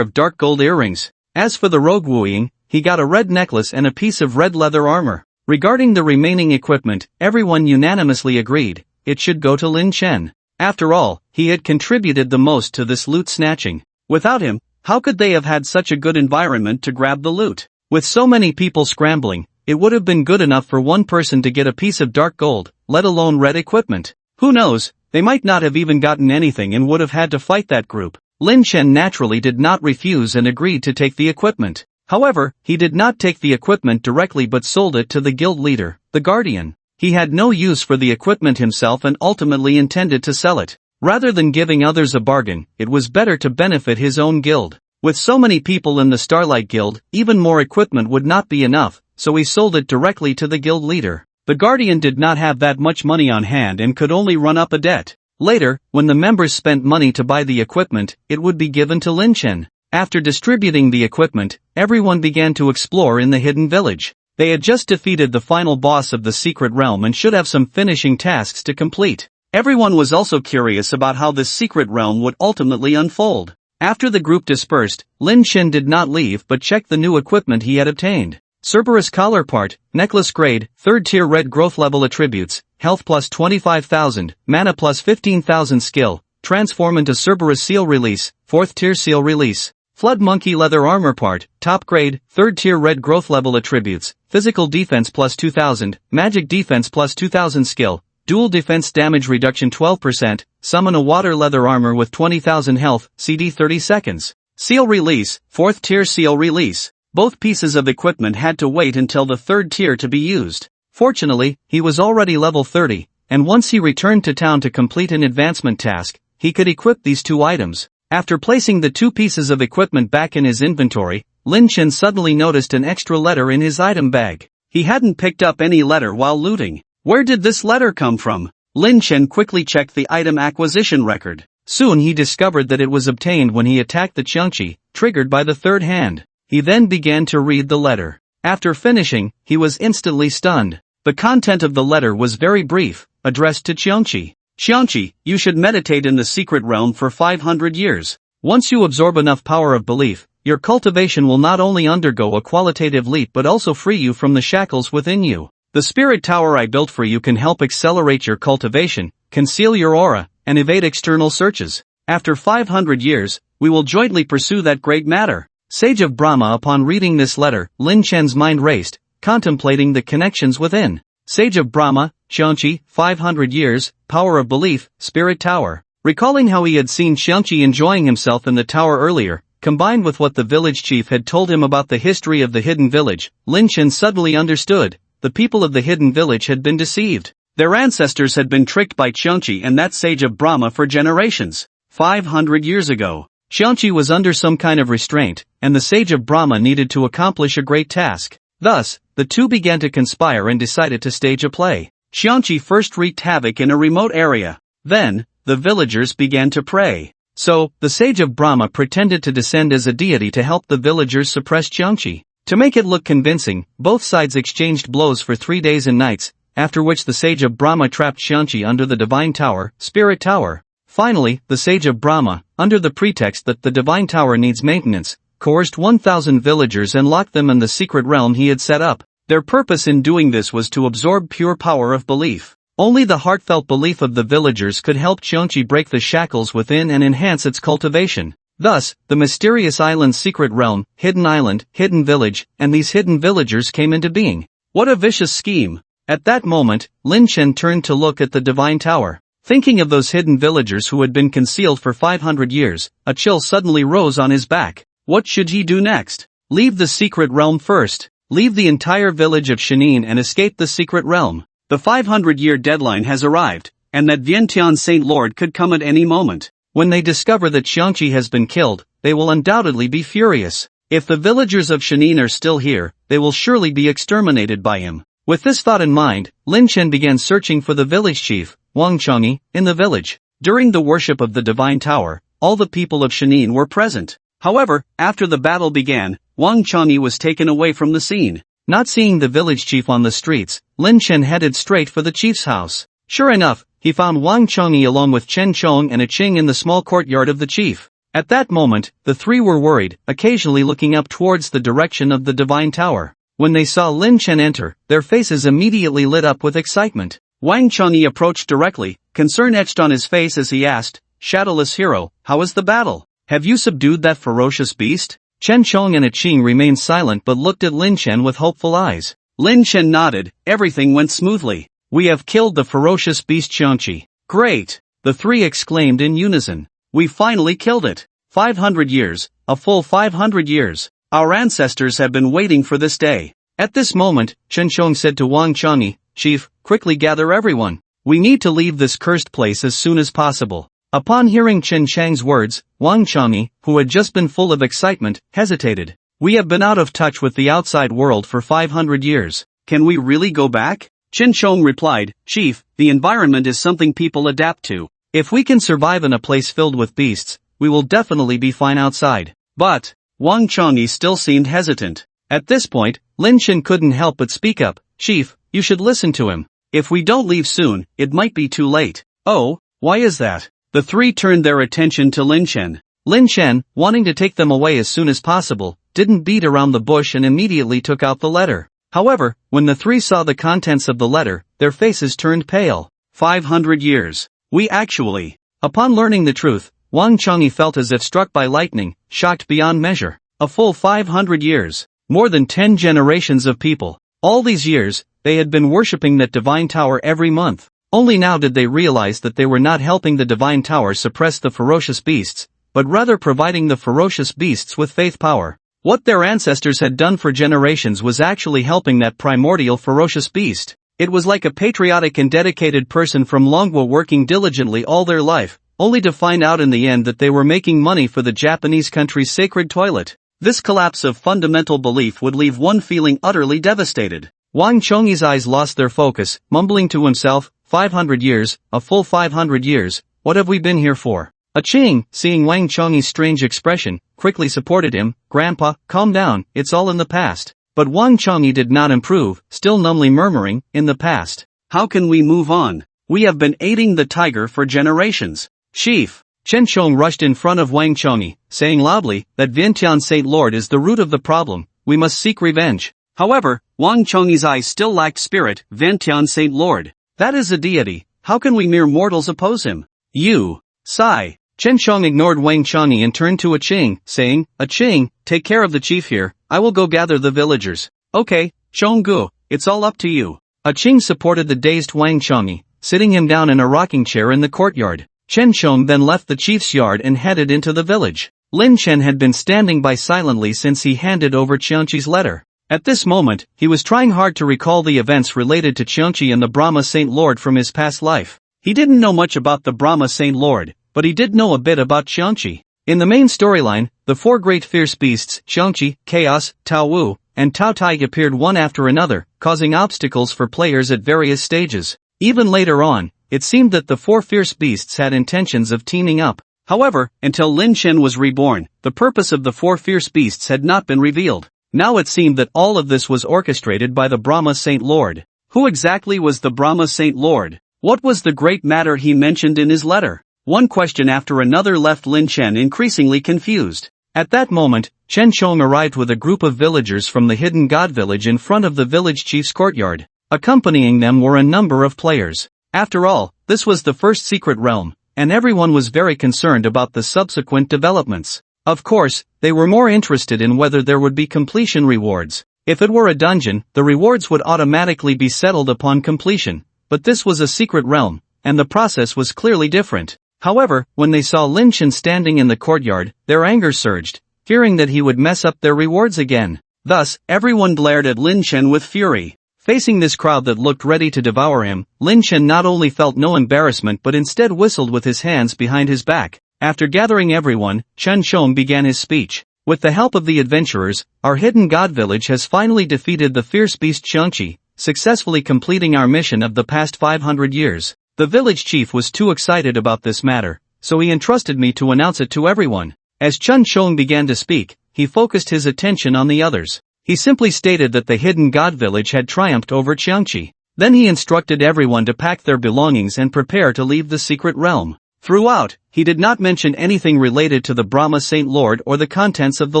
of dark gold earrings. As for the rogue Wu Ying, he got a red necklace and a piece of red leather armor. Regarding the remaining equipment, everyone unanimously agreed, it should go to Lin Chen. After all, he had contributed the most to this loot snatching. Without him, how could they have had such a good environment to grab the loot? With so many people scrambling, it would have been good enough for one person to get a piece of dark gold, let alone red equipment. Who knows, they might not have even gotten anything and would have had to fight that group. Lin Chen naturally did not refuse and agreed to take the equipment. However, he did not take the equipment directly but sold it to the guild leader, the Guardian. He had no use for the equipment himself and ultimately intended to sell it. Rather than giving others a bargain, it was better to benefit his own guild. With so many people in the Starlight Guild, even more equipment would not be enough, so he sold it directly to the guild leader. The Guardian did not have that much money on hand and could only run up a debt. Later, when the members spent money to buy the equipment, it would be given to Lin Chen. After distributing the equipment, everyone began to explore in the hidden village. They had just defeated the final boss of the secret realm and should have some finishing tasks to complete. Everyone was also curious about how this secret realm would ultimately unfold. After the group dispersed, Lin Chen did not leave but checked the new equipment he had obtained. Cerberus collar part, necklace grade, 3rd tier red growth level attributes, health plus 25,000, mana plus 15,000 skill, transform into Cerberus seal release, 4th tier seal release. Flood monkey leather armor part, top grade, 3rd tier red growth level attributes, physical defense plus 2000, magic defense plus 2000 skill, dual defense damage reduction 12%, summon a water leather armor with 20,000 health, CD 30 seconds. Seal release, 4th tier seal release. Both pieces of equipment had to wait until the 3rd tier to be used. Fortunately, he was already level 30, and once he returned to town to complete an advancement task, he could equip these 2 items. After placing the 2 pieces of equipment back in his inventory, Lin Chen suddenly noticed an extra letter in his item bag. He hadn't picked up any letter while looting. Where did this letter come from? Lin Chen quickly checked the item acquisition record. Soon he discovered that it was obtained when he attacked the Qiangqi, triggered by the 3rd hand. He then began to read the letter. After finishing, he was instantly stunned. The content of the letter was very brief, addressed to Qiangqi. Qiangqi, you should meditate in the secret realm for 500 years. Once you absorb enough power of belief, your cultivation will not only undergo a qualitative leap but also free you from the shackles within you. The spirit tower I built for you can help accelerate your cultivation, conceal your aura, and evade external searches. After 500 years, we will jointly pursue that great matter. Sage of Brahma. Upon reading this letter, Lin Chen's mind raced, contemplating the connections within. Sage of Brahma, Qiangqi, 500 years, power of belief, spirit tower. Recalling how he had seen Qiangqi enjoying himself in the tower earlier, combined with what the village chief had told him about the history of the hidden village, Lin Chen suddenly understood. The people of the hidden village had been deceived. Their ancestors had been tricked by Qiangqi and that Sage of Brahma for generations. 500 years ago, Qiangqi was under some kind of restraint, and the Sage of Brahma needed to accomplish a great task. Thus, the two began to conspire and decided to stage a play. Qiangqi first wreaked havoc in a remote area. Then, the villagers began to pray. So, the Sage of Brahma pretended to descend as a deity to help the villagers suppress Qiangqi. To make it look convincing, both sides exchanged blows for 3 days and nights, after which the Sage of Brahma trapped Qiangqi under the Divine Tower, Spirit Tower. Finally, the Sage of Brahma, under the pretext that the Divine Tower needs maintenance, coerced 1,000 villagers and locked them in the secret realm he had set up. Their purpose in doing this was to absorb pure power of belief. Only the heartfelt belief of the villagers could help Qiangqi break the shackles within and enhance its cultivation. Thus, the mysterious island's secret realm, hidden island, hidden village, and these hidden villagers came into being. What a vicious scheme! At that moment, Lin Chen turned to look at the divine tower. Thinking of those hidden villagers who had been concealed for 500 years, a chill suddenly rose on his back. What should he do next? Leave the secret realm first. Leave the entire village of Shenin and escape the secret realm. The 500-year deadline has arrived, and that Vientiane Saint Lord could come at any moment. When they discover that Xiangqi has been killed, they will undoubtedly be furious. If the villagers of Shenin are still here, they will surely be exterminated by him. With this thought in mind, Lin Chen began searching for the village chief, Wang Changyi, in the village. During the worship of the divine tower, all the people of Shenin were present. However, after the battle began, Wang Changyi was taken away from the scene. Not seeing the village chief on the streets, Lin Chen headed straight for the chief's house. Sure enough, he found Wang Changyi along with Chen Chong and a Qing in the small courtyard of the chief. At that moment, the three were worried, occasionally looking up towards the direction of the divine tower. When they saw Lin Chen enter, their faces immediately lit up with excitement. Wang Changyi approached directly, concern etched on his face as he asked, "Shadowless hero, how is the battle? Have you subdued that ferocious beast?" Chen Chong and a Qing remained silent but looked at Lin Chen with hopeful eyes. Lin Chen nodded, everything went smoothly. "We have killed the ferocious beast Xiangqi." "Great!" the three exclaimed in unison. "We finally killed it. 500 years, a full 500 years. Our ancestors have been waiting for this day." At this moment, Chen Chong said to Wang Changyi, "Chief, quickly gather everyone. We need to leave this cursed place as soon as possible." Upon hearing Chen Chang's words, Wang Changyi, who had just been full of excitement, hesitated. "We have been out of touch with the outside world for 500 years. Can we really go back?" Chen Chong replied, "Chief, the environment is something people adapt to. If we can survive in a place filled with beasts, we will definitely be fine outside." But Wang Changyi still seemed hesitant. At this point, Lin Chen couldn't help but speak up, "Chief, you should listen to him. If we don't leave soon, it might be too late." "Oh, why is that?" The three turned their attention to Lin Chen. Lin Chen, wanting to take them away as soon as possible, didn't beat around the bush and immediately took out the letter. However, when the three saw the contents of the letter, their faces turned pale. 500 years. We actually. Upon learning the truth, Wang Changyi felt as if struck by lightning, shocked beyond measure. A full 500 years. More than 10 generations of people. All these years, they had been worshipping that divine tower every month. Only now did they realize that they were not helping the divine tower suppress the ferocious beasts, but rather providing the ferocious beasts with faith power. What their ancestors had done for generations was actually helping that primordial ferocious beast. It was like a patriotic and dedicated person from Longwa working diligently all their life, only to find out in the end that they were making money for the Japanese country's sacred toilet. This collapse of fundamental belief would leave one feeling utterly devastated. Wang Chongyi's eyes lost their focus, mumbling to himself, 500 years, a full 500 years, what have we been here for? A Qing, seeing Wang Chongyi's strange expression, quickly supported him, "Grandpa, calm down, it's all in the past." But Wang Changyi did not improve, still numbly murmuring, "In the past. How can we move on? We have been aiding the tiger for generations." "Chief." Chen Chong rushed in front of Wang Changyi, saying loudly that Vientiane Saint Lord is the root of the problem, we must seek revenge. However, Wang Changyi's eyes still lacked spirit. Vientiane Saint Lord. That is a deity, how can we mere mortals oppose him? You. Sigh. Chen Chong ignored Wang Changyi and turned to a Qing, saying, "A Qing, take care of the chief here, I will go gather the villagers." "Okay, Chonggu, it's all up to you." A Qing supported the dazed Wang Changyi, sitting him down in a rocking chair in the courtyard. Chen Chong then left the chief's yard and headed into the village. Lin Chen had been standing by silently since he handed over Xiangqi's letter. At this moment, he was trying hard to recall the events related to Xiangqi and the Brahma Saint Lord from his past life. He didn't know much about the Brahma Saint Lord, but he did know a bit about Xiangqi. In the main storyline, the four great fierce beasts, Xiangqi, Chaos, Tao Wu, and Tao Tai appeared one after another, causing obstacles for players at various stages. Even later on, it seemed that the four fierce beasts had intentions of teaming up. However, until Lin Chen was reborn, the purpose of the four fierce beasts had not been revealed. Now it seemed that all of this was orchestrated by the Brahma Saint Lord. Who exactly was the Brahma Saint Lord? What was the great matter he mentioned in his letter? One question after another left Lin Chen increasingly confused. At that moment, Chen Chong arrived with a group of villagers from the hidden god village in front of the village chief's courtyard. Accompanying them were a number of players. After all, this was the first secret realm, and everyone was very concerned about the subsequent developments. Of course, they were more interested in whether there would be completion rewards. If it were a dungeon, the rewards would automatically be settled upon completion, but this was a secret realm, and the process was clearly different. However, when they saw Lin Chen standing in the courtyard, their anger surged, fearing that he would mess up their rewards again. Thus, everyone glared at Lin Chen with fury. Facing this crowd that looked ready to devour him, Lin Chen not only felt no embarrassment but instead whistled with his hands behind his back. After gathering everyone, Chen Shong began his speech. With the help of the adventurers, our hidden god village has finally defeated the fierce beast Xiangqi, successfully completing our mission of the past 500 years. The village chief was too excited about this matter, so he entrusted me to announce it to everyone. As Chen Shong began to speak, he focused his attention on the others. He simply stated that the hidden god village had triumphed over Xiangqi. Then he instructed everyone to pack their belongings and prepare to leave the secret realm. Throughout, he did not mention anything related to the Brahma Saint Lord or the contents of the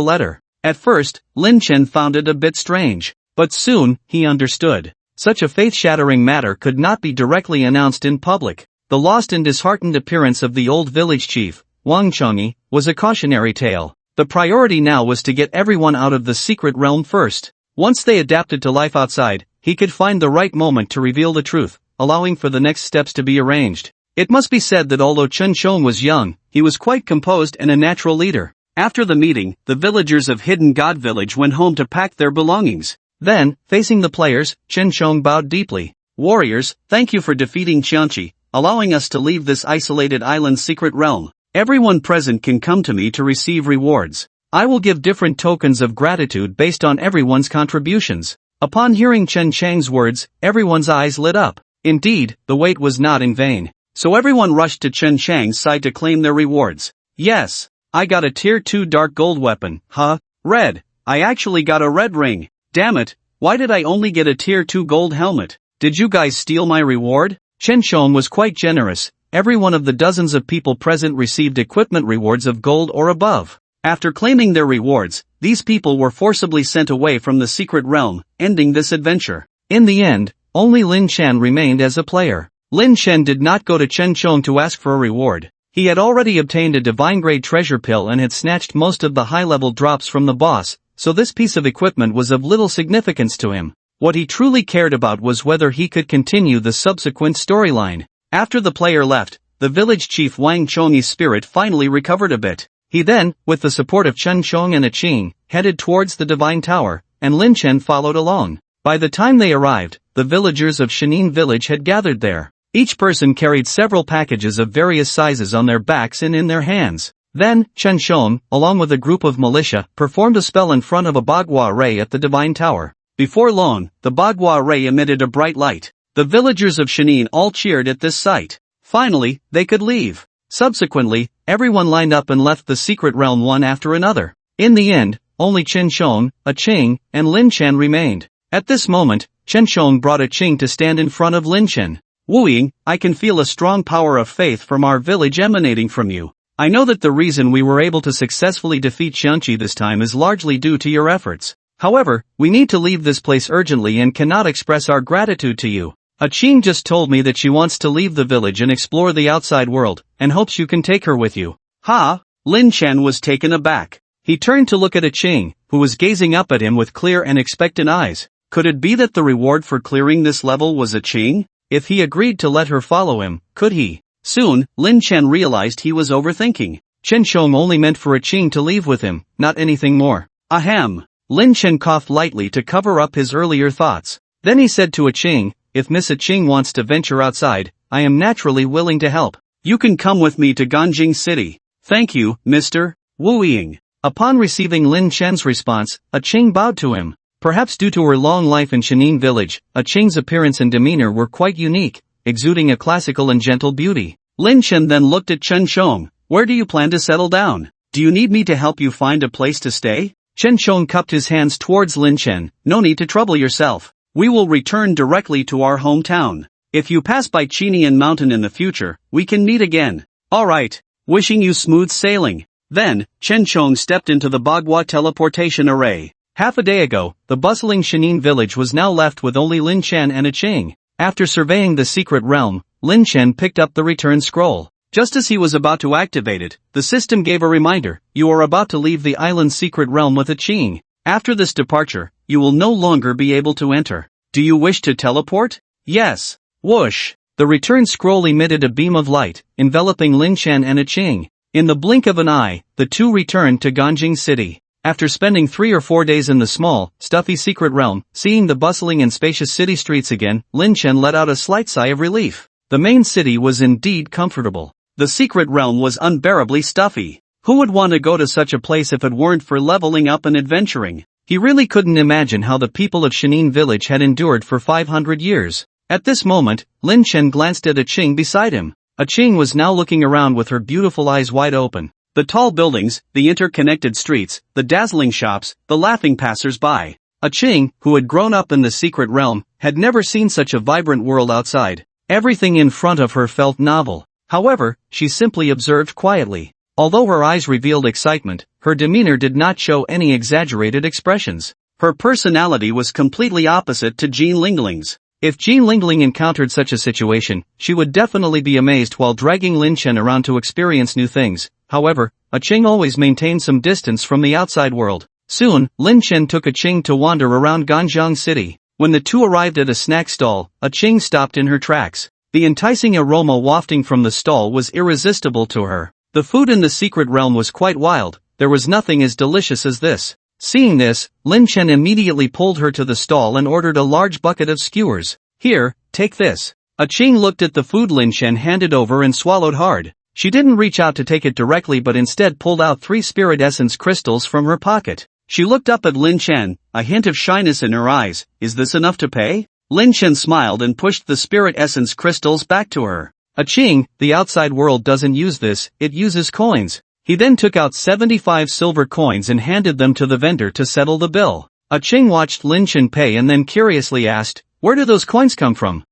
letter. At first, Lin Chen found it a bit strange, but soon, he understood. Such a faith-shattering matter could not be directly announced in public. The lost and disheartened appearance of the old village chief, Wang Changyi, was a cautionary tale. The priority now was to get everyone out of the secret realm first. Once they adapted to life outside, he could find the right moment to reveal the truth, allowing for the next steps to be arranged. It must be said that although Chen Shong was young, he was quite composed and a natural leader. After the meeting, the villagers of Hidden God Village went home to pack their belongings. Then, facing the players, Chen Shong bowed deeply. Warriors, thank you for defeating Xiangqi, allowing us to leave this isolated island secret realm. Everyone present can come to me to receive rewards. I will give different tokens of gratitude based on everyone's contributions. Upon hearing Chen Chang's words, everyone's eyes lit up. Indeed, the wait was not in vain. So everyone rushed to Chen Chang's side to claim their rewards. Yes, I got a tier 2 dark gold weapon. Huh? Red. I actually got a red ring. Damn it, why did I only get a tier 2 gold helmet? Did you guys steal my reward? Chen Shong was quite generous. Every one of the dozens of people present received equipment rewards of gold or above. After claiming their rewards, these people were forcibly sent away from the secret realm, ending this adventure. In the end, only Lin Chen remained as a player. Lin Chen did not go to Chen Shong to ask for a reward. He had already obtained a divine-grade treasure pill and had snatched most of the high-level drops from the boss, so this piece of equipment was of little significance to him. What he truly cared about was whether he could continue the subsequent storyline. After the player left, the village chief Wang Chongyi's spirit finally recovered a bit. He then, with the support of Chen Shong and a Qing, headed towards the Divine Tower, and Lin Chen followed along. By the time they arrived, the villagers of Shenin village had gathered there. Each person carried several packages of various sizes on their backs and in their hands. Then, Chen Shong, along with a group of militia, performed a spell in front of a Bagua ray at the Divine Tower. Before long, the Bagua ray emitted a bright light. The villagers of Shenin all cheered at this sight. Finally, they could leave. Subsequently, everyone lined up and left the secret realm one after another. In the end, only Chen Shong, a Qing, and Lin Chen remained. At this moment, Chen Shong brought a Qing to stand in front of Lin Chen. Wu Ying, I can feel a strong power of faith from our village emanating from you. I know that the reason we were able to successfully defeat Xiangqi this time is largely due to your efforts. However, we need to leave this place urgently and cannot express our gratitude to you. A Qing just told me that she wants to leave the village and explore the outside world, and hopes you can take her with you. Ha! Lin Chen was taken aback. He turned to look at a Qing, who was gazing up at him with clear and expectant eyes. Could it be that the reward for clearing this level was a Qing? If he agreed to let her follow him, could he? Soon, Lin Chen realized he was overthinking. Chen Shong only meant for a Qing to leave with him, not anything more. Ahem. Lin Chen coughed lightly to cover up his earlier thoughts. Then he said to a Qing, if Miss A Qing wants to venture outside, I am naturally willing to help. You can come with me to Ganjing City. Thank you, Mr. Wu Ying. Upon receiving Lin Chen's response, a Qing bowed to him. Perhaps due to her long life in Shenin village, a Qing's appearance and demeanor were quite unique, exuding a classical and gentle beauty. Lin Chen then looked at Chen Shong. Where do you plan to settle down? Do you need me to help you find a place to stay? Chen Shong cupped his hands towards Lin Chen. No need to trouble yourself. We will return directly to our hometown. If you pass by Qinian Mountain in the future, we can meet again. Alright. Wishing you smooth sailing. Then, Chen Shong stepped into the Bagua teleportation array. Half a day ago, the bustling Shenin village was now left with only Lin Chen and a Qing. After surveying the secret realm, Lin Chen picked up the return scroll. Just as he was about to activate it, the system gave a reminder, you are about to leave the island's secret realm with a Qing. After this departure, you will no longer be able to enter. Do you wish to teleport? Yes. Whoosh! The return scroll emitted a beam of light, enveloping Lin Chen and Ching. In the blink of an eye, the two returned to Ganjing City. After spending 3 or 4 days in the small, stuffy secret realm, seeing the bustling and spacious city streets again, Lin Chen let out a slight sigh of relief. The main city was indeed comfortable. The secret realm was unbearably stuffy. Who would want to go to such a place if it weren't for leveling up and adventuring? He really couldn't imagine how the people of Shenin village had endured for 500 years. At this moment, Lin Chen glanced at Ching beside him. Ching was now looking around with her beautiful eyes wide open. The tall buildings, the interconnected streets, the dazzling shops, the laughing passers-by. Ching, who had grown up in the secret realm, had never seen such a vibrant world outside. Everything in front of her felt novel. However, she simply observed quietly. Although her eyes revealed excitement, her demeanor did not show any exaggerated expressions. Her personality was completely opposite to Jean Lingling's. If Jean Lingling encountered such a situation, she would definitely be amazed while dragging Lin Chen around to experience new things. However, Ching always maintained some distance from the outside world. Soon, Lin Chen took Ching to wander around Ganjiang City. When the two arrived at a snack stall, Ching stopped in her tracks. The enticing aroma wafting from the stall was irresistible to her. The food in the secret realm was quite wild. There was nothing as delicious as this. Seeing this, Lin Chen immediately pulled her to the stall and ordered a large bucket of skewers. Here, take this. Ching looked at the food Lin Chen handed over and swallowed hard. She didn't reach out to take it directly but instead pulled out 3 spirit essence crystals from her pocket. She looked up at Lin Chen, a hint of shyness in her eyes. Is this enough to pay? Lin Chen smiled and pushed the spirit essence crystals back to her. Ching, the outside world doesn't use this, it uses coins. He then took out 75 silver coins and handed them to the vendor to settle the bill. Ching watched Lin Chen pay and then curiously asked, where do those coins come from?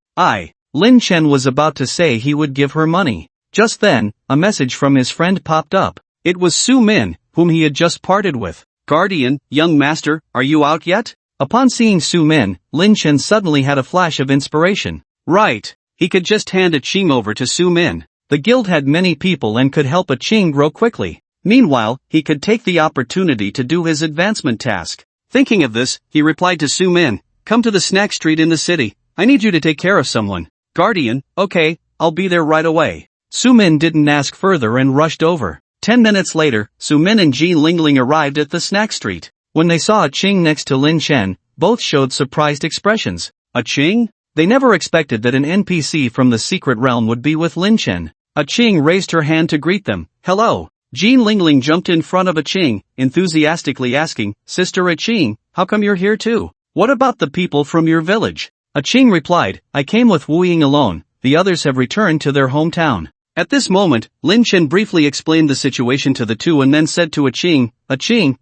Lin Chen was about to say he would give her money. Just then, a message from his friend popped up. It was Su Min, whom he had just parted with. Guardian, young master, are you out yet? Upon seeing Su Min, Lin Chen suddenly had a flash of inspiration. Right. He could just hand Ching over to Su Min. The guild had many people and could help Ching grow quickly. Meanwhile, he could take the opportunity to do his advancement task. Thinking of this, he replied to Su Min, come to the snack street in the city. I need you to take care of someone. Guardian, okay, I'll be there right away. Su Min didn't ask further and rushed over. 10 minutes later, Su Min and Jean Lingling arrived at the snack street. When they saw Ching next to Lin Chen, both showed surprised expressions. Ching? They never expected that an NPC from the secret realm would be with Lin Chen. Ching raised her hand to greet them. Hello. Jean Lingling jumped in front of Ching, enthusiastically asking, Sister Ching, how come you're here too? What about the people from your village? Ching replied, I came with Wu Ying alone, the others have returned to their hometown. At this moment, Lin Chen briefly explained the situation to the two and then said to Ching,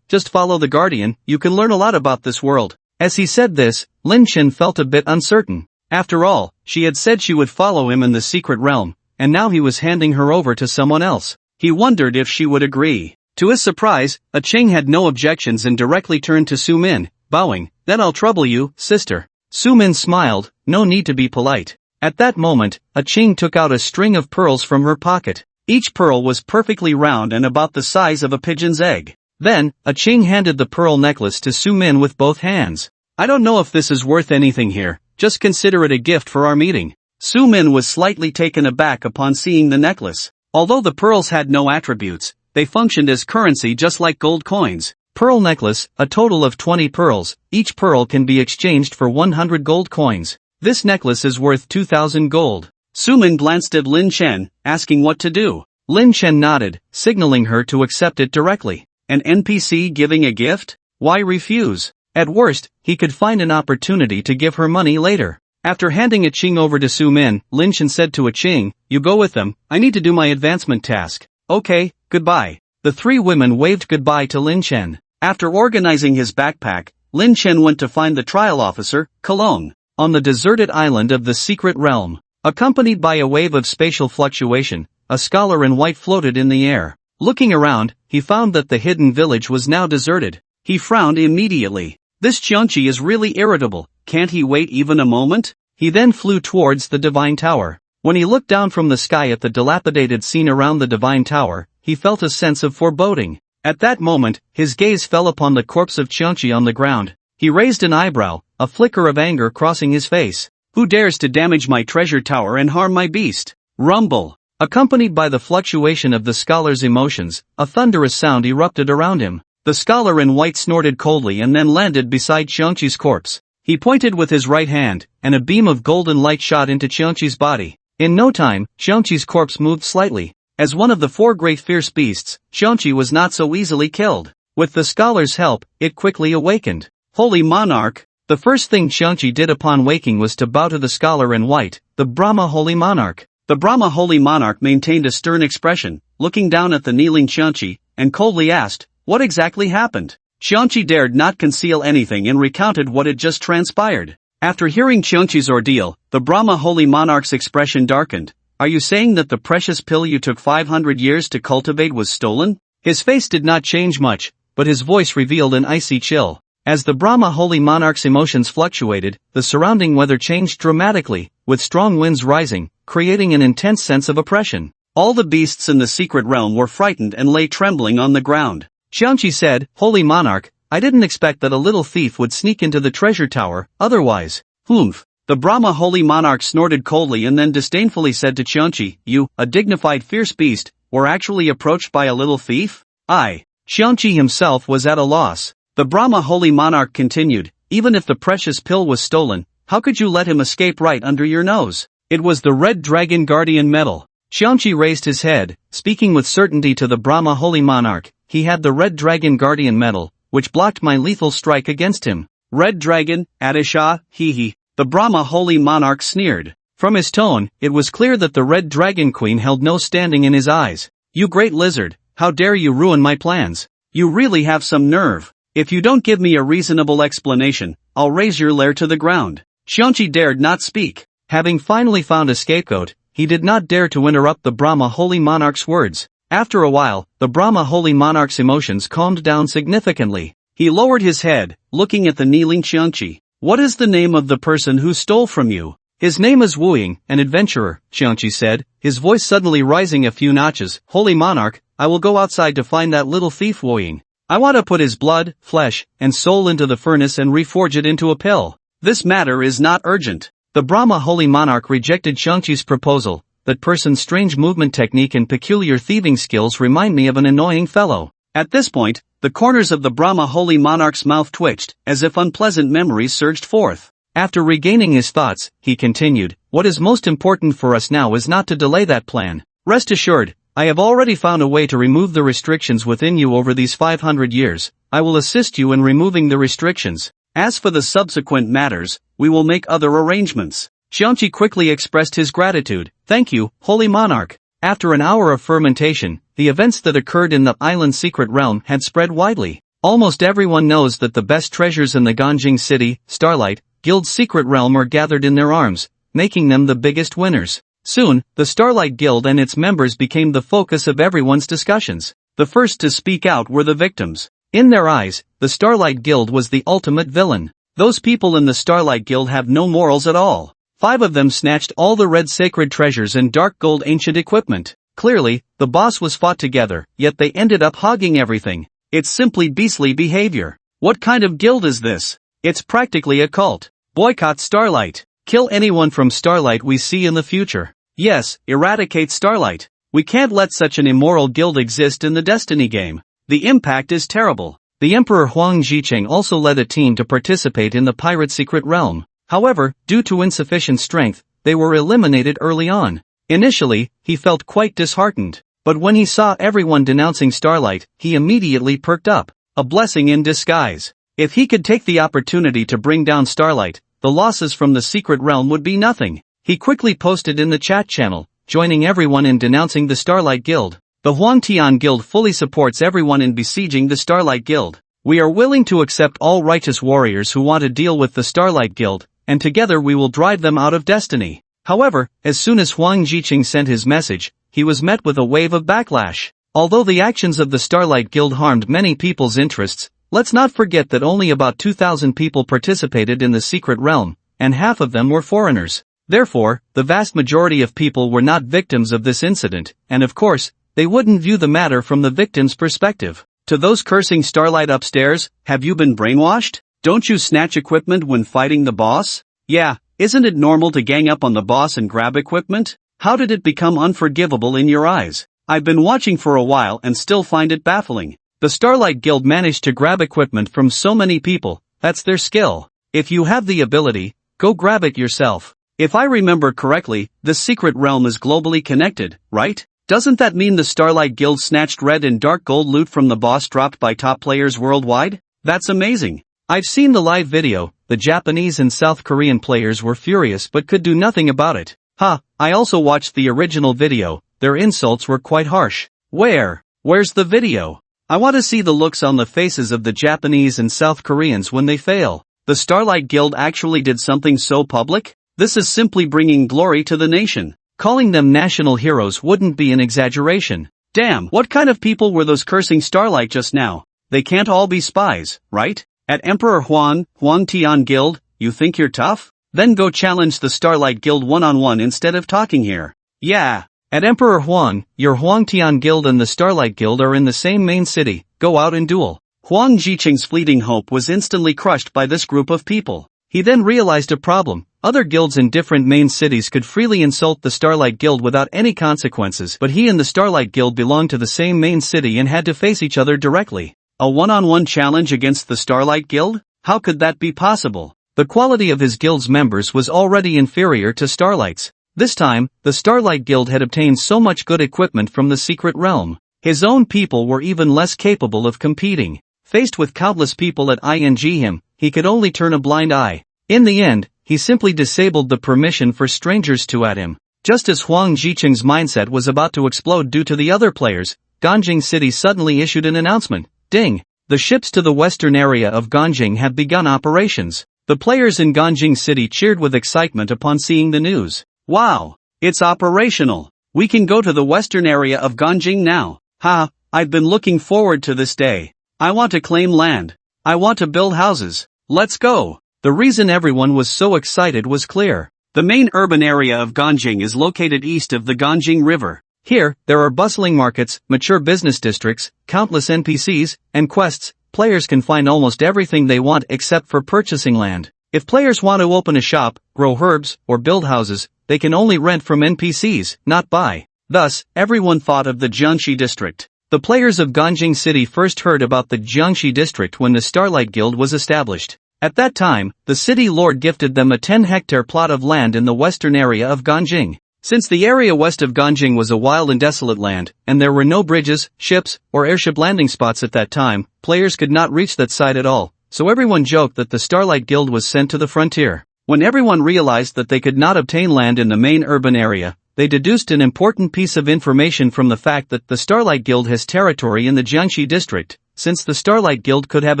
just follow the Guardian, you can learn a lot about this world. As he said this, Lin Chen felt a bit uncertain. After all, she had said she would follow him in the secret realm, and now he was handing her over to someone else. He wondered if she would agree. To his surprise, Ching had no objections and directly turned to Su Min, bowing, then I'll trouble you, sister. Su Min smiled, no need to be polite. At that moment, Ching took out a string of pearls from her pocket. Each pearl was perfectly round and about the size of a pigeon's egg. Then, Ching handed the pearl necklace to Su Min with both hands. I don't know if this is worth anything here, just consider it a gift for our meeting. Su Min was slightly taken aback upon seeing the necklace. Although the pearls had no attributes, they functioned as currency just like gold coins. Pearl necklace, a total of 20 pearls, each pearl can be exchanged for 100 gold coins. This necklace is worth 2,000 gold. Su Min glanced at Lin Chen, asking what to do. Lin Chen nodded, signaling her to accept it directly. An NPC giving a gift? Why refuse? At worst, he could find an opportunity to give her money later. After handing Ching over to Su Min, Lin Chen said to Ching, you go with them, I need to do my advancement task. Okay, goodbye. The three women waved goodbye to Lin Chen. After organizing his backpack, Lin Chen went to find the trial officer, Kalong, on the deserted island of the secret realm. Accompanied by a wave of spatial fluctuation, a scholar in white floated in the air. Looking around, he found that the hidden village was now deserted. He frowned immediately. This Qiangqi is really irritable, can't he wait even a moment? He then flew towards the divine tower. When he looked down from the sky at the dilapidated scene around the divine tower, he felt a sense of foreboding. At that moment, his gaze fell upon the corpse of Qiangqi on the ground. He raised an eyebrow, a flicker of anger crossing his face. Who dares to damage my treasure tower and harm my beast? Rumble. Accompanied by the fluctuation of the scholar's emotions, a thunderous sound erupted around him. The scholar in white snorted coldly and then landed beside Xiangqi's corpse. He pointed with his right hand, and a beam of golden light shot into Xiangqi's body. In no time, Xiangqi's corpse moved slightly. As one of the four great fierce beasts, Xiangqi was not so easily killed. With the scholar's help, it quickly awakened. Holy Monarch! The first thing Xiangqi did upon waking was to bow to the scholar in white, the Brahma Holy Monarch. The Brahma Holy Monarch maintained a stern expression, looking down at the kneeling Xiangqi, and coldly asked, "What exactly happened?" Xiangqi dared not conceal anything and recounted what had just transpired. After hearing Xiangqi's ordeal, the Brahma Holy Monarch's expression darkened. "Are you saying that the precious pill you took 500 years to cultivate was stolen?" His face did not change much, but his voice revealed an icy chill. As the Brahma Holy Monarch's emotions fluctuated, the surrounding weather changed dramatically, with strong winds rising, creating an intense sense of oppression. All the beasts in the secret realm were frightened and lay trembling on the ground. Xiangqi said, "Holy Monarch, I didn't expect that a little thief would sneak into the treasure tower, otherwise." "Humph." The Brahma Holy Monarch snorted coldly and then disdainfully said to Xiangqi, "You, a dignified fierce beast, were actually approached by a little thief?" Xiangqi himself was at a loss. The Brahma Holy Monarch continued, "Even if the precious pill was stolen, how could you let him escape right under your nose? It was the Red Dragon Guardian Medal." Xiangqi raised his head, speaking with certainty to the Brahma Holy Monarch. "He had the Red Dragon Guardian Medal, which blocked my lethal strike against him." "Red Dragon, Adisha, hee." The Brahma Holy Monarch sneered. From his tone, it was clear that the Red Dragon Queen held no standing in his eyes. "You great lizard, how dare you ruin my plans? You really have some nerve. If you don't give me a reasonable explanation, I'll raise your lair to the ground." Xiangqi dared not speak. Having finally found a scapegoat, he did not dare to interrupt the Brahma Holy Monarch's words. After a while, the Brahma Holy Monarch's emotions calmed down significantly. He lowered his head, looking at the kneeling Xiangqi. "What is the name of the person who stole from you?" "His name is Wuying, an adventurer," Xiangqi said, his voice suddenly rising a few notches. "Holy Monarch, I will go outside to find that little thief Wuying. I want to put his blood, flesh, and soul into the furnace and reforge it into a pill. This matter is not urgent." The Brahma Holy Monarch rejected Xiangqi's proposal. "That person's strange movement technique and peculiar thieving skills remind me of an annoying fellow." At this point, the corners of the Brahma Holy Monarch's mouth twitched, as if unpleasant memories surged forth. After regaining his thoughts, he continued, "What is most important for us now is not to delay that plan. Rest assured, I have already found a way to remove the restrictions within you over these 500 years. I will assist you in removing the restrictions. As for the subsequent matters, we will make other arrangements." Xiangqi quickly expressed his gratitude. "Thank you, Holy Monarch." After an hour of fermentation, the events that occurred in the island's secret realm had spread widely. Almost everyone knows that the best treasures in the Ganjing City, Starlight, Guild's secret realm are gathered in their arms, making them the biggest winners. Soon, the Starlight Guild and its members became the focus of everyone's discussions. The first to speak out were the victims. In their eyes, the Starlight Guild was the ultimate villain. Those people in the Starlight Guild have no morals at all. 5 of them snatched all the red sacred treasures and dark gold ancient equipment. Clearly, the boss was fought together, yet they ended up hogging everything. It's simply beastly behavior. What kind of guild is this? It's practically a cult. Boycott Starlight. Kill anyone from Starlight we see in the future. Yes, eradicate Starlight. We can't let such an immoral guild exist in the Destiny game. The impact is terrible. The Emperor Huang Zhicheng also led a team to participate in the pirate secret realm. However, due to insufficient strength, they were eliminated early on. Initially, he felt quite disheartened. But when he saw everyone denouncing Starlight, he immediately perked up. A blessing in disguise. If he could take the opportunity to bring down Starlight, the losses from the secret realm would be nothing. He quickly posted in the chat channel, joining everyone in denouncing the Starlight Guild. The Huangtian Guild fully supports everyone in besieging the Starlight Guild. We are willing to accept all righteous warriors who want to deal with the Starlight Guild, and together we will drive them out of Destiny. However, as soon as Huang Zhicheng sent his message, he was met with a wave of backlash. Although the actions of the Starlight Guild harmed many people's interests, let's not forget that only about 2,000 people participated in the secret realm, and half of them were foreigners. Therefore, the vast majority of people were not victims of this incident, and of course, they wouldn't view the matter from the victim's perspective. To those cursing Starlight upstairs, have you been brainwashed? Don't you snatch equipment when fighting the boss? Yeah, isn't it normal to gang up on the boss and grab equipment? How did it become unforgivable in your eyes? I've been watching for a while and still find it baffling. The Starlight Guild managed to grab equipment from so many people, that's their skill. If you have the ability, go grab it yourself. If I remember correctly, this secret realm is globally connected, right? Doesn't that mean the Starlight Guild snatched red and dark gold loot from the boss dropped by top players worldwide? That's amazing. I've seen the live video. The Japanese and South Korean players were furious but could do nothing about it. I also watched the original video. Their insults were quite harsh. Where's the video? I want to see the looks on the faces of the Japanese and South Koreans when they fail. The Starlight Guild actually did something so public? This is simply bringing glory to the nation. Calling them national heroes wouldn't be an exaggeration. Damn, what kind of people were those cursing Starlight just now? They can't all be spies, right? At Emperor Huang Tian Guild, you think you're tough? Then go challenge the Starlight Guild one-on-one instead of talking here. Yeah. At Emperor Huang, your Huang Tian Guild and the Starlight Guild are in the same main city, go out and duel. Huang Jiqing's fleeting hope was instantly crushed by this group of people. He then realized a problem. Other guilds in different main cities could freely insult the Starlight Guild without any consequences, but he and the Starlight Guild belonged to the same main city and had to face each other directly. A one-on-one challenge against the Starlight Guild? How could that be possible? The quality of his guild's members was already inferior to Starlight's. This time, the Starlight Guild had obtained so much good equipment from the secret realm. His own people were even less capable of competing. Faced with countless people at him, he could only turn a blind eye. In the end, he simply disabled the permission for strangers to at him. Just as Huang Jiqing's mindset was about to explode due to the other players, Ganjing City suddenly issued an announcement. Ding! The ships to the western area of Ganjing have begun operations. The players in Ganjing City cheered with excitement upon seeing the news. Wow! It's operational! We can go to the western area of Ganjing now. I've been looking forward to this day. I want to claim land. I want to build houses. Let's go! The reason everyone was so excited was clear. The main urban area of Ganjing is located east of the Ganjing River. Here, there are bustling markets, mature business districts, countless NPCs, and quests. Players can find almost everything they want except for purchasing land. If players want to open a shop, grow herbs, or build houses, they can only rent from NPCs, not buy. Thus, everyone thought of the Jiangxi district. The players of Ganjing City first heard about the Jiangxi district when the Starlight Guild was established. At that time, the city lord gifted them a 10-hectare plot of land in the western area of Ganjing. Since the area west of Ganjing was a wild and desolate land, and there were no bridges, ships, or airship landing spots at that time, players could not reach that site at all, so everyone joked that the Starlight Guild was sent to the frontier. When everyone realized that they could not obtain land in the main urban area, they deduced an important piece of information from the fact that the Starlight Guild has territory in the Jiangxi district. Since the Starlight Guild could have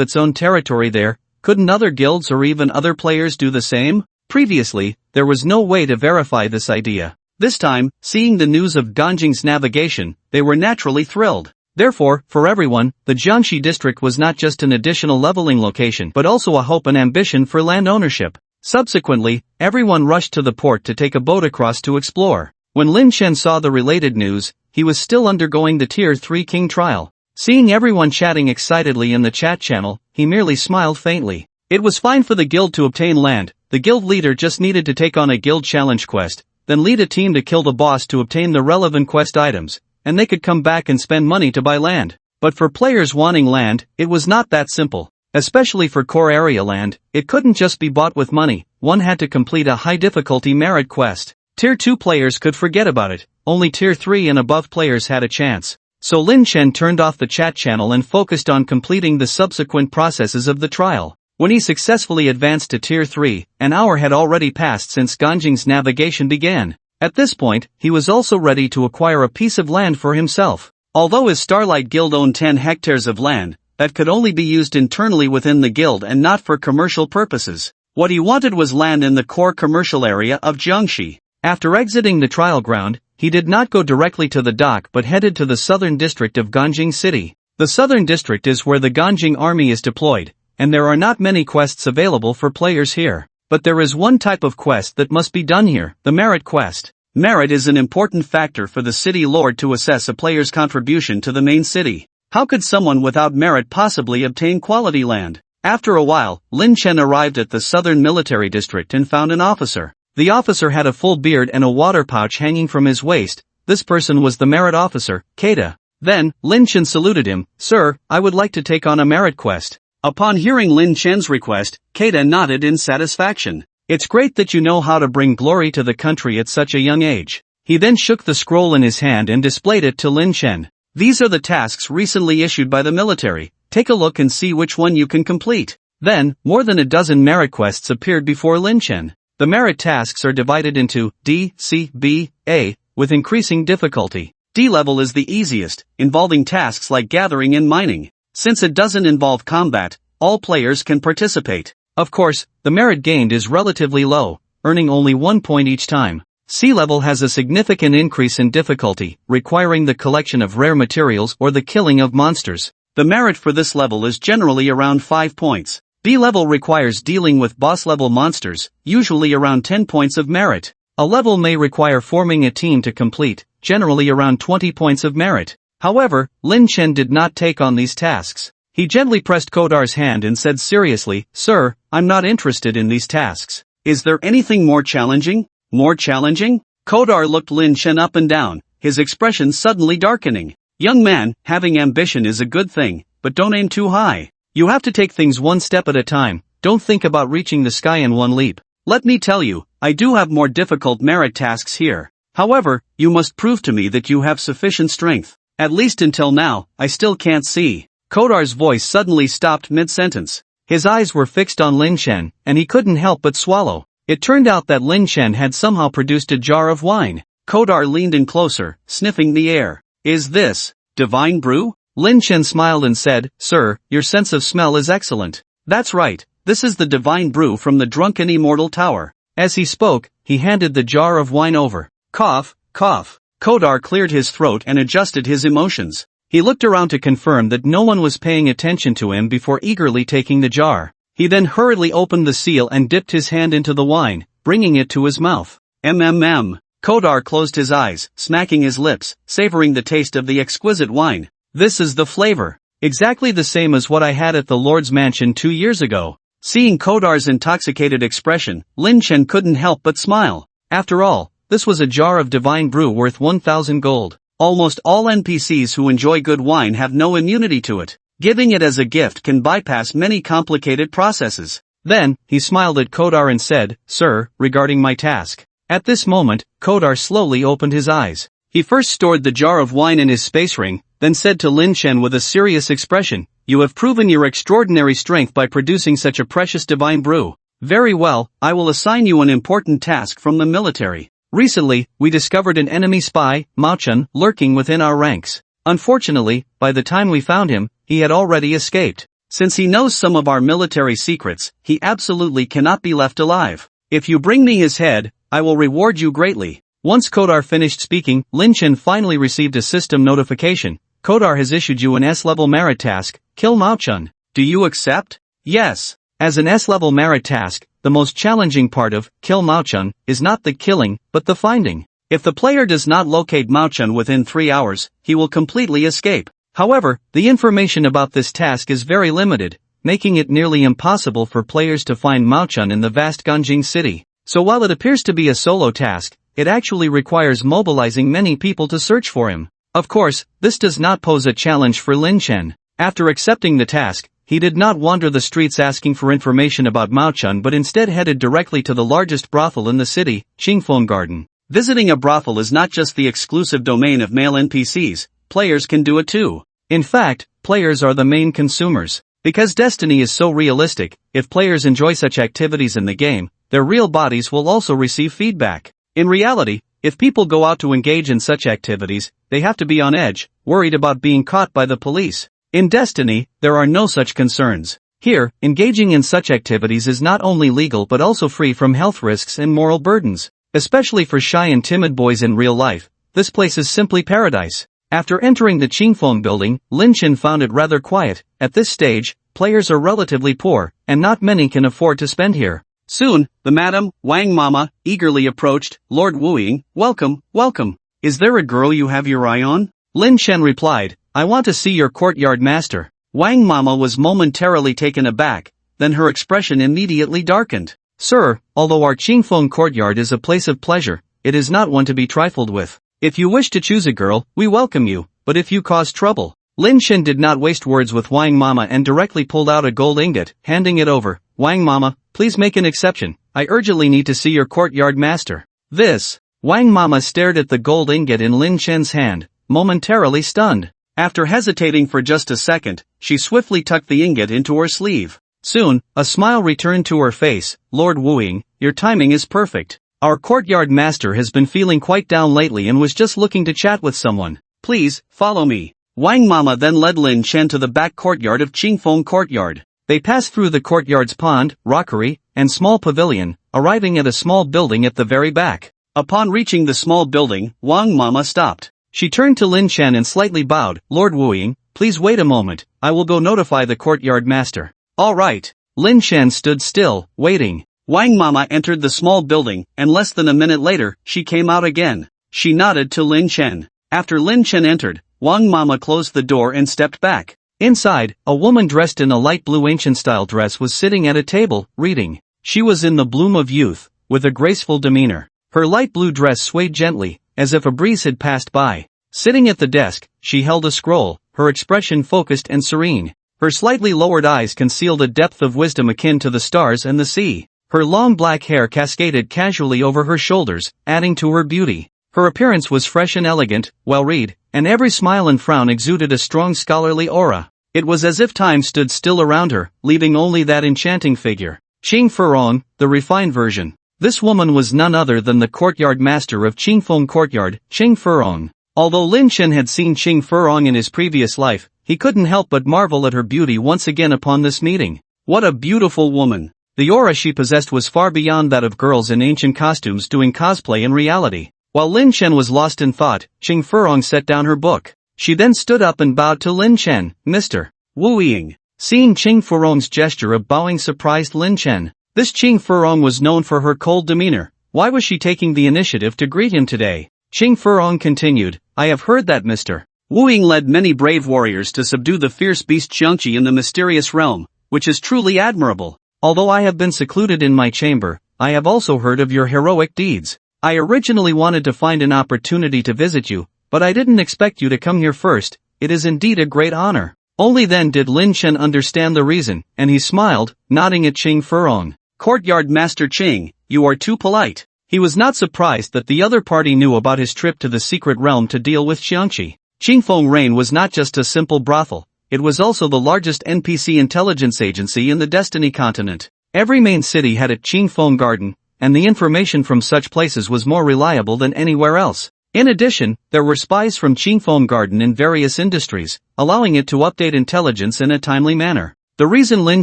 its own territory there, couldn't other guilds or even other players do the same? Previously, there was no way to verify this idea. This time, seeing the news of Ganjing's navigation, they were naturally thrilled. Therefore, for everyone, the Jiangxi district was not just an additional leveling location but also a hope and ambition for land ownership. Subsequently, everyone rushed to the port to take a boat across to explore. When Lin Chen saw the related news, he was still undergoing the Tier 3 King trial. Seeing everyone chatting excitedly in the chat channel, he merely smiled faintly. It was fine for the guild to obtain land. The guild leader just needed to take on a guild challenge quest, then lead a team to kill the boss to obtain the relevant quest items, and they could come back and spend money to buy land. But for players wanting land, it was not that simple. Especially for core area land, it couldn't just be bought with money. One had to complete a high difficulty merit quest. Tier 2 players could forget about it. Only Tier 3 and above players had a chance. So Lin Chen turned off the chat channel and focused on completing the subsequent processes of the trial. When he successfully advanced to Tier 3, an hour had already passed since Ganjing's navigation began. At this point, he was also ready to acquire a piece of land for himself. Although his Starlight Guild owned 10 hectares of land, that could only be used internally within the guild and not for commercial purposes. What he wanted was land in the core commercial area of Jiangxi. After exiting the trial ground, he did not go directly to the dock but headed to the southern district of Ganjing City. The southern district is where the Ganjing army is deployed, and there are not many quests available for players here. But there is one type of quest that must be done here, the merit quest. Merit is an important factor for the city lord to assess a player's contribution to the main city. How could someone without merit possibly obtain quality land? After a while, Lin Chen arrived at the southern military district and found an officer. The officer had a full beard and a water pouch hanging from his waist. This person was the merit officer, Keita. Then, Lin Chen saluted him. "Sir, I would like to take on a merit quest." Upon hearing Lin Chen's request, Keita nodded in satisfaction. "It's great that you know how to bring glory to the country at such a young age." He then shook the scroll in his hand and displayed it to Lin Chen. "These are the tasks recently issued by the military. Take a look and see which one you can complete." Then, more than a dozen merit quests appeared before Lin Chen. The merit tasks are divided into D, C, B, A, with increasing difficulty. D level is the easiest, involving tasks like gathering and mining. Since it doesn't involve combat, all players can participate. Of course, the merit gained is relatively low, earning only 1 point each time. C level has a significant increase in difficulty, requiring the collection of rare materials or the killing of monsters. The merit for this level is generally around 5 points. B level requires dealing with boss-level monsters, usually around 10 points of merit. A level may require forming a team to complete, generally around 20 points of merit. However, Lin Chen did not take on these tasks. He gently pressed Kodar's hand and said seriously, "Sir, I'm not interested in these tasks. Is there anything more challenging? More challenging?" Kodar looked Lin Chen up and down, his expression suddenly darkening. "Young man, having ambition is a good thing, but don't aim too high. You have to take things one step at a time, don't think about reaching the sky in one leap. Let me tell you, I do have more difficult merit tasks here. However, you must prove to me that you have sufficient strength. At least until now, I still can't see." Kodar's voice suddenly stopped mid-sentence. His eyes were fixed on Lin Chen, and he couldn't help but swallow. It turned out that Lin Chen had somehow produced a jar of wine. Kodar leaned in closer, sniffing the air. "Is this divine brew?" Lin Chen smiled and said, "Sir, your sense of smell is excellent." "That's right, this is the divine brew from the drunken immortal tower." As he spoke, he handed the jar of wine over. Cough, cough. Kodar cleared his throat and adjusted his emotions. He looked around to confirm that no one was paying attention to him before eagerly taking the jar. He then hurriedly opened the seal and dipped his hand into the wine, bringing it to his mouth. Mmm. Kodar closed his eyes, smacking his lips, savoring the taste of the exquisite wine. "This is the flavor. Exactly the same as what I had at the Lord's mansion 2 years ago." Seeing Kodar's intoxicated expression, Lin Chen couldn't help but smile. After all, this was a jar of divine brew worth 1,000 gold. Almost all NPCs who enjoy good wine have no immunity to it. Giving it as a gift can bypass many complicated processes. Then, he smiled at Kodar and said, "Sir, regarding my task." At this moment, Kodar slowly opened his eyes. He first stored the jar of wine in his space ring, then said to Lin Chen with a serious expression, "You have proven your extraordinary strength by producing such a precious divine brew. Very well, I will assign you an important task from the military. Recently, we discovered an enemy spy, Mao-chun, lurking within our ranks. Unfortunately, by the time we found him, he had already escaped. Since he knows some of our military secrets, he absolutely cannot be left alive. If you bring me his head, I will reward you greatly." Once Kodar finished speaking, Lin Chen finally received a system notification. "Kodar has issued you an S-level merit task, kill Mao-chun. Do you accept?" "Yes." As an S-level merit task, the most challenging part of Kill Mao-chun is not the killing, but the finding. If the player does not locate Mao-chun within 3 hours, he will completely escape. However, the information about this task is very limited, making it nearly impossible for players to find Mao-chun in the vast Ganjing city. So while it appears to be a solo task, it actually requires mobilizing many people to search for him. Of course, this does not pose a challenge for Lin Chen. After accepting the task, he did not wander the streets asking for information about Mao-chun but instead headed directly to the largest brothel in the city, Qingfeng Garden. Visiting a brothel is not just the exclusive domain of male NPCs, players can do it too. In fact, players are the main consumers. Because Destiny is so realistic, if players enjoy such activities in the game, their real bodies will also receive feedback. In reality, if people go out to engage in such activities, they have to be on edge, worried about being caught by the police. In Destiny, there are no such concerns. Here, engaging in such activities is not only legal but also free from health risks and moral burdens. Especially for shy and timid boys in real life, this place is simply paradise. After entering the Qingfeng building, Lin Chen found it rather quiet. At this stage, players are relatively poor, and not many can afford to spend here. Soon, the Madam Wang Mama eagerly approached. "Lord Wuying, welcome, welcome. Is there a girl you have your eye on?" Lin Chen replied, "I want to see your courtyard master." Wang Mama was momentarily taken aback, then her expression immediately darkened. Sir, although our Qingfeng courtyard is a place of pleasure, it is not one to be trifled with. If you wish to choose a girl, we welcome you, but if you cause trouble. Lin Chen did not waste words with Wang Mama and directly pulled out a gold ingot, handing it over. Wang Mama, please make an exception. I urgently need to see your courtyard master. This. Wang Mama stared at the gold ingot in Lin Chen's hand, momentarily stunned. After hesitating for just a second, she swiftly tucked the ingot into her sleeve. Soon, a smile returned to her face. Lord Wu Ying, your timing is perfect. Our courtyard master has been feeling quite down lately and was just looking to chat with someone. Please, follow me. Wang Mama then led Lin Chen to the back courtyard of Qingfeng Courtyard. They passed through the courtyard's pond, rockery, and small pavilion, arriving at a small building at the very back. Upon reaching the small building, Wang Mama stopped. She turned to Lin Chen and slightly bowed. Lord Wu Ying, please wait a moment, I will go notify the courtyard master. All right. Lin Chen stood still, waiting. Wang Mama entered the small building, and less than a minute later, she came out again. She nodded to Lin Chen. After Lin Chen entered, Wang Mama closed the door and stepped back. Inside, a woman dressed in a light blue ancient-style dress was sitting at a table, reading. She was in the bloom of youth, with a graceful demeanor. Her light blue dress swayed gently, as if a breeze had passed by. Sitting at the desk, she held a scroll, her expression focused and serene. Her slightly lowered eyes concealed a depth of wisdom akin to the stars and the sea. Her long black hair cascaded casually over her shoulders, adding to her beauty. Her appearance was fresh and elegant, well-read, and every smile and frown exuded a strong scholarly aura. It was as if time stood still around her, leaving only that enchanting figure. Qing Furong, the refined version. This woman was none other than the courtyard master of Qingfeng Courtyard, Qing Furong. Although Lin Chen had seen Qing Furong in his previous life, he couldn't help but marvel at her beauty once again upon this meeting. What a beautiful woman! The aura she possessed was far beyond that of girls in ancient costumes doing cosplay in reality. While Lin Chen was lost in thought, Qing Furong set down her book. She then stood up and bowed to Lin Chen. Mr. Wu Ying. Seeing Qing Furong's gesture of bowing surprised Lin Chen. This Qing Furong was known for her cold demeanor. Why was she taking the initiative to greet him today? Qing Furong continued, I have heard that Mr. Wu Ying led many brave warriors to subdue the fierce beast Xiangqi in the mysterious realm, which is truly admirable. Although I have been secluded in my chamber, I have also heard of your heroic deeds. I originally wanted to find an opportunity to visit you, but I didn't expect you to come here first. It is indeed a great honor. Only then did Lin Chen understand the reason, and he smiled, nodding at Qing Furong. Courtyard Master Qing, you are too polite. He was not surprised that the other party knew about his trip to the secret realm to deal with Xiangqi. Qingfeng Reign was not just a simple brothel, it was also the largest NPC intelligence agency in the Destiny continent. Every main city had a Qingfeng Garden, and the information from such places was more reliable than anywhere else. In addition, there were spies from Qingfeng Garden in various industries, allowing it to update intelligence in a timely manner. The reason Lin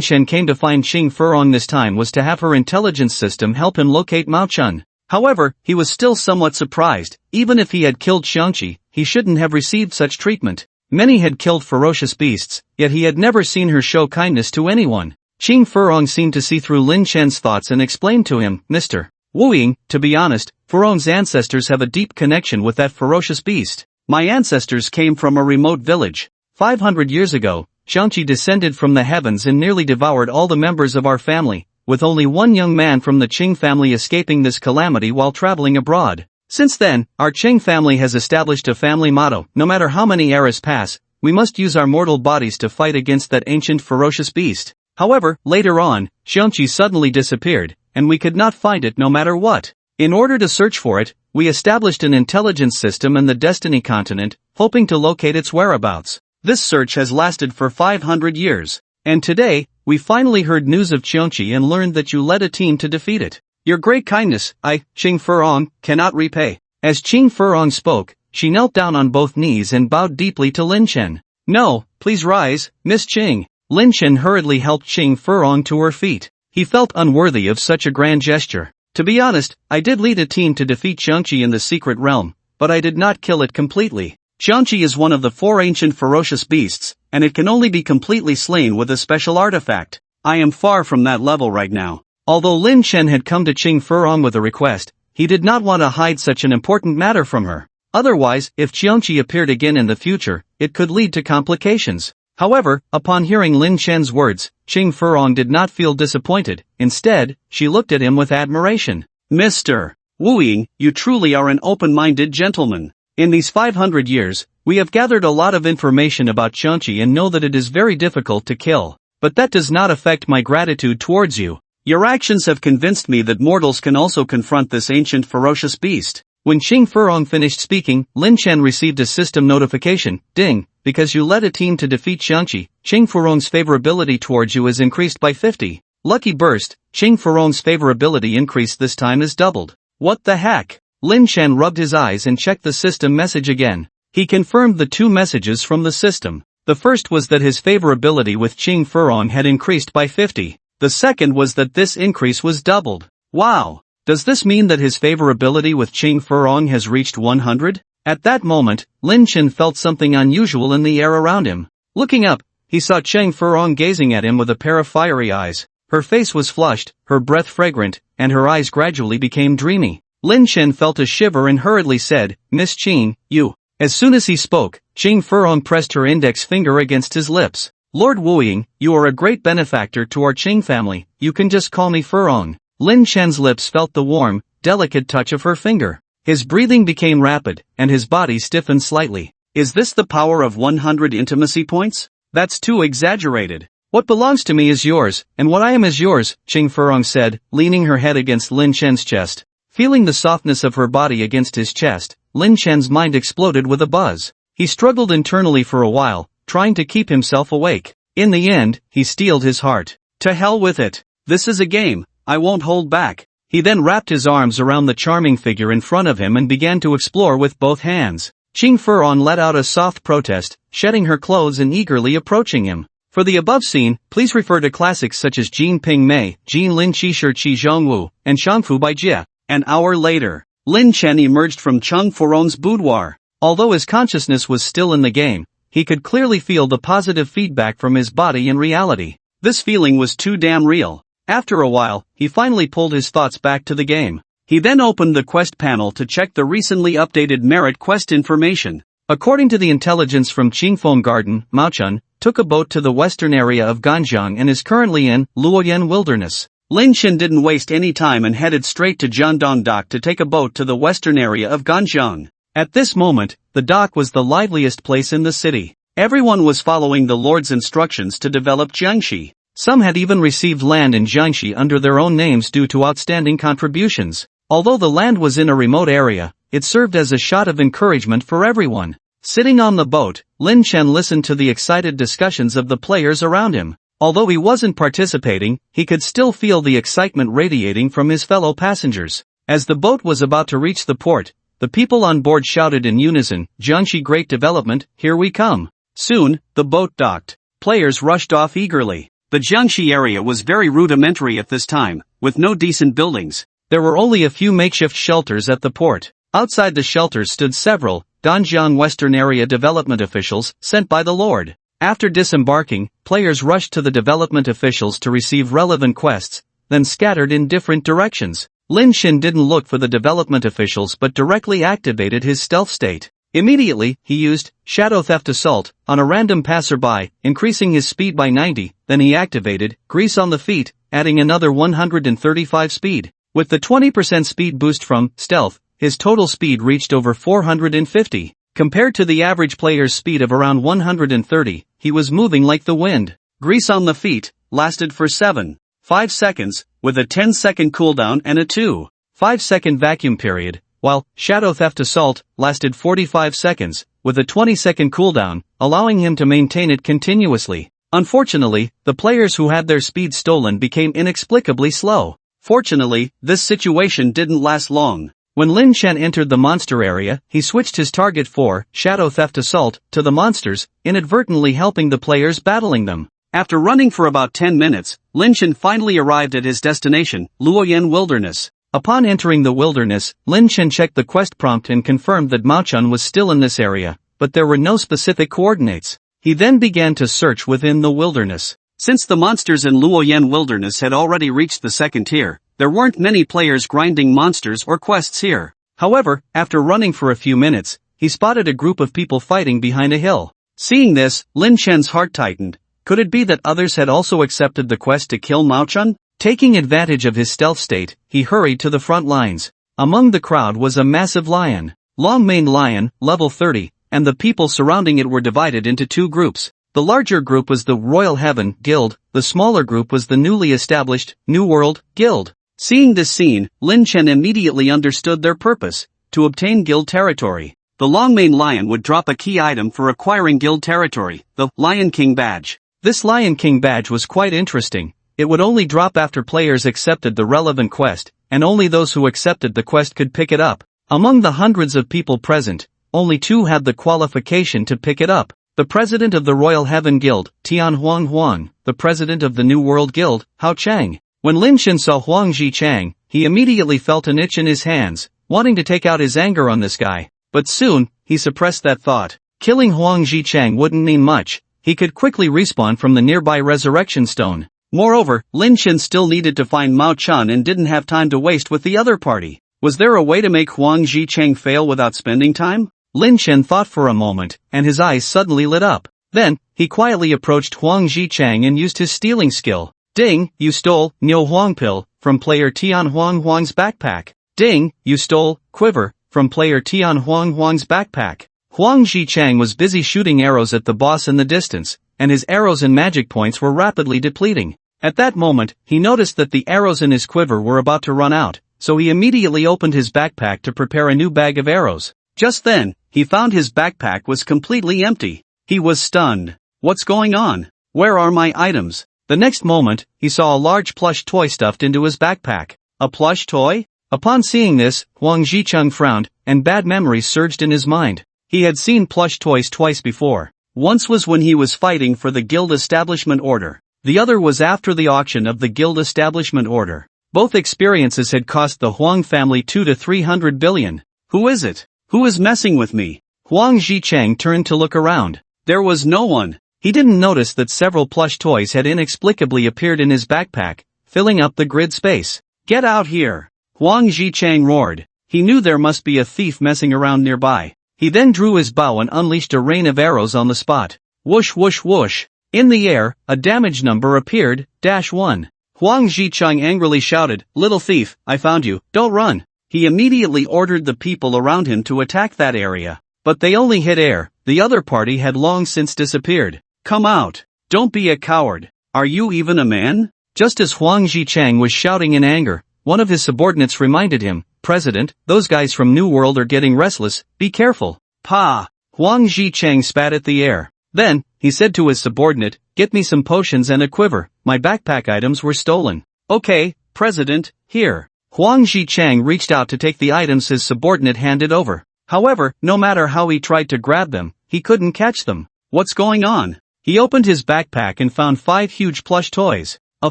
Chen came to find Qing Furong this time was to have her intelligence system help him locate Mao Chun. However, he was still somewhat surprised. Even if he had killed Xiangqi, he shouldn't have received such treatment. Many had killed ferocious beasts, yet he had never seen her show kindness to anyone. Qing Furong seemed to see through Lin Chen's thoughts and explained to him, Mr. Wu Ying, to be honest, Furong's ancestors have a deep connection with that ferocious beast. My ancestors came from a remote village. 500 years ago, Xiangqi descended from the heavens and nearly devoured all the members of our family, with only one young man from the Qing family escaping this calamity while traveling abroad. Since then, our Qing family has established a family motto: no matter how many eras pass, we must use our mortal bodies to fight against that ancient ferocious beast. However, later on, Xiangqi suddenly disappeared, and we could not find it no matter what. In order to search for it, we established an intelligence system in the Destiny continent, hoping to locate its whereabouts. This search has lasted for 500 years. And today, we finally heard news of Xiangqi and learned that you led a team to defeat it. Your great kindness, I, Qing Furong, cannot repay. As Qing Furong spoke, she knelt down on both knees and bowed deeply to Lin Chen. No, please rise, Miss Qing. Lin Chen hurriedly helped Qing Furong to her feet. He felt unworthy of such a grand gesture. To be honest, I did lead a team to defeat Xiangqi in the secret realm, but I did not kill it completely. Xiangqi is one of the 4 ancient ferocious beasts, and it can only be completely slain with a special artifact. I am far from that level right now. Although Lin Chen had come to Qing Furong with a request, he did not want to hide such an important matter from her. Otherwise, if Xiangqi appeared again in the future, it could lead to complications. However, upon hearing Lin Chen's words, Qing Furong did not feel disappointed. Instead, she looked at him with admiration. Mr. Wu Ying, you truly are an open-minded gentleman. In these 500 years, we have gathered a lot of information about Qiangqi and know that it is very difficult to kill. But that does not affect my gratitude towards you. Your actions have convinced me that mortals can also confront this ancient ferocious beast. When Qing Furong finished speaking, Lin Chen received a system notification. Ding, because you led a team to defeat Qiangqi, Qing Furong's favorability towards you is increased by 50. Lucky burst, Qing Furong's favorability increase this time is doubled. What the heck? Lin Chen rubbed his eyes and checked the system message again. He confirmed the two messages from the system. The first was that his favorability with Qing Furong had increased by 50. The second was that this increase was doubled. Wow! Does this mean that his favorability with Qing Furong has reached 100? At that moment, Lin Chen felt something unusual in the air around him. Looking up, he saw Qing Furong gazing at him with a pair of fiery eyes. Her face was flushed, her breath fragrant, and her eyes gradually became dreamy. Lin Chen felt a shiver and hurriedly said, Miss Qing, you. As soon as he spoke, Qing Furong pressed her index finger against his lips. Lord Wu Ying, you are a great benefactor to our Qing family, you can just call me Furong. Lin Chen's lips felt the warm, delicate touch of her finger. His breathing became rapid, and his body stiffened slightly. Is this the power of 100 intimacy points? That's too exaggerated. What belongs to me is yours, and what I am is yours, Qing Furong said, leaning her head against Lin Chen's chest. Feeling the softness of her body against his chest, Lin Chen's mind exploded with a buzz. He struggled internally for a while, trying to keep himself awake. In the end, he steeled his heart. To hell with it. This is a game. I won't hold back. He then wrapped his arms around the charming figure in front of him and began to explore with both hands. Qing Furong let out a soft protest, shedding her clothes and eagerly approaching him. For the above scene, please refer to classics such as Jin Ping Mei, Jin Lin Qi Shi Qi Zhongwu, and Shangfu by Jie. An hour later, Lin Chen emerged from Qing Furong's boudoir. Although his consciousness was still in the game, he could clearly feel the positive feedback from his body in reality. This feeling was too damn real. After a while, he finally pulled his thoughts back to the game. He then opened the quest panel to check the recently updated merit quest information. According to the intelligence from Qingfeng Garden, Mao Chun took a boat to the western area of Ganjiang and is currently in Luoyan Wilderness. Lin Chen didn't waste any time and headed straight to Jiandong Dock to take a boat to the western area of Ganjiang. At this moment, the dock was the liveliest place in the city. Everyone was following the Lord's instructions to develop Jiangxi. Some had even received land in Jiangxi under their own names due to outstanding contributions. Although the land was in a remote area, it served as a shot of encouragement for everyone. Sitting on the boat, Lin Chen listened to the excited discussions of the players around him. Although he wasn't participating, he could still feel the excitement radiating from his fellow passengers. As the boat was about to reach the port, the people on board shouted in unison, Jiangxi Great Development, here we come. Soon, the boat docked. Players rushed off eagerly. The Jiangxi area was very rudimentary at this time, with no decent buildings. There were only a few makeshift shelters at the port. Outside the shelters stood several Danjiang Western Area development officials sent by the Lord. After disembarking, players rushed to the development officials to receive relevant quests, then scattered in different directions. Lin Chen didn't look for the development officials but directly activated his stealth state. Immediately, he used Shadow Theft Assault on a random passerby, increasing his speed by 90, then he activated Grease on the Feet, adding another 135 speed. With the 20% speed boost from Stealth, his total speed reached over 450. Compared to the average player's speed of around 130, he was moving like the wind. Grease on the Feet lasted for 7.5 seconds, with a 10-second cooldown and a 2.5-second vacuum period, while Shadow Theft Assault lasted 45 seconds, with a 20-second cooldown, allowing him to maintain it continuously. Unfortunately, the players who had their speed stolen became inexplicably slow. Fortunately, this situation didn't last long. When Lin Chen entered the monster area, he switched his target for Shadow Theft Assault to the monsters, inadvertently helping the players battling them. After running for about 10 minutes, Lin Chen finally arrived at his destination, Luoyan Wilderness. Upon entering the wilderness, Lin Chen checked the quest prompt and confirmed that Mao Chun was still in this area, but there were no specific coordinates. He then began to search within the wilderness. Since the monsters in Luoyan Wilderness had already reached the second tier, there weren't many players grinding monsters or quests here. However, after running for a few minutes, he spotted a group of people fighting behind a hill. Seeing this, Lin Chen's heart tightened. Could it be that others had also accepted the quest to kill Mao Chun? Taking advantage of his stealth state, he hurried to the front lines. Among the crowd was a massive lion, long-maned lion, level 30, and the people surrounding it were divided into two groups. The larger group was the Royal Heaven Guild, the smaller group was the newly established New World Guild. Seeing this scene, Lin Chen immediately understood their purpose: to obtain guild territory. The long-maned lion would drop a key item for acquiring guild territory, the Lion King badge. This Lion King badge was quite interesting. It would only drop after players accepted the relevant quest, and only those who accepted the quest could pick it up. Among the hundreds of people present, only 2 had the qualification to pick it up. The president of the Royal Heaven Guild, Tian Huang; the president of the New World Guild, Hao Chang. When Lin Chen saw Huang Zhichang, he immediately felt an itch in his hands, wanting to take out his anger on this guy. But soon, he suppressed that thought. Killing Huang Zhichang wouldn't mean much. He could quickly respawn from the nearby resurrection stone. Moreover, Lin Chen still needed to find Mao Chun and didn't have time to waste with the other party. Was there a way to make Huang Zhichang fail without spending time? Lin Chen thought for a moment, and his eyes suddenly lit up. Then, he quietly approached Huang Zhichang and used his stealing skill. Ding, you stole Niu Huang Pill from player Tian Huang's backpack. Ding, you stole Quiver from player Tian Huang's backpack. Huang Zhichang was busy shooting arrows at the boss in the distance, and his arrows and magic points were rapidly depleting. At that moment, he noticed that the arrows in his quiver were about to run out, so he immediately opened his backpack to prepare a new bag of arrows. Just then, he found his backpack was completely empty. He was stunned. What's going on? Where are my items? The next moment, he saw a large plush toy stuffed into his backpack. A plush toy? Upon seeing this, Huang Zhichang frowned, and bad memories surged in his mind. He had seen plush toys twice before. Once was when he was fighting for the Guild Establishment Order. The other was after the auction of the Guild Establishment Order. Both experiences had cost the Huang family 200 to 300 billion. Who is it? Who is messing with me? Huang Zhichang turned to look around. There was no one. He didn't notice that several plush toys had inexplicably appeared in his backpack, filling up the grid space. Get out here! Huang Zhichang roared. He knew there must be a thief messing around nearby. He then drew his bow and unleashed a rain of arrows on the spot. Whoosh whoosh whoosh. In the air, a damage number appeared, -1. Huang Zhichang angrily shouted, "Little thief, I found you, don't run." He immediately ordered the people around him to attack that area. But they only hit air. The other party had long since disappeared. Come out. Don't be a coward. Are you even a man? Just as Huang Zhichang was shouting in anger, one of his subordinates reminded him, "President, those guys from New World are getting restless, be careful." Pa! Huang Zhichang spat at the air. Then, he said to his subordinate, "Get me some potions and a quiver, my backpack items were stolen." "Okay, President, here." Huang Zhichang reached out to take the items his subordinate handed over. However, no matter how he tried to grab them, he couldn't catch them. What's going on? He opened his backpack and found 5 huge plush toys. A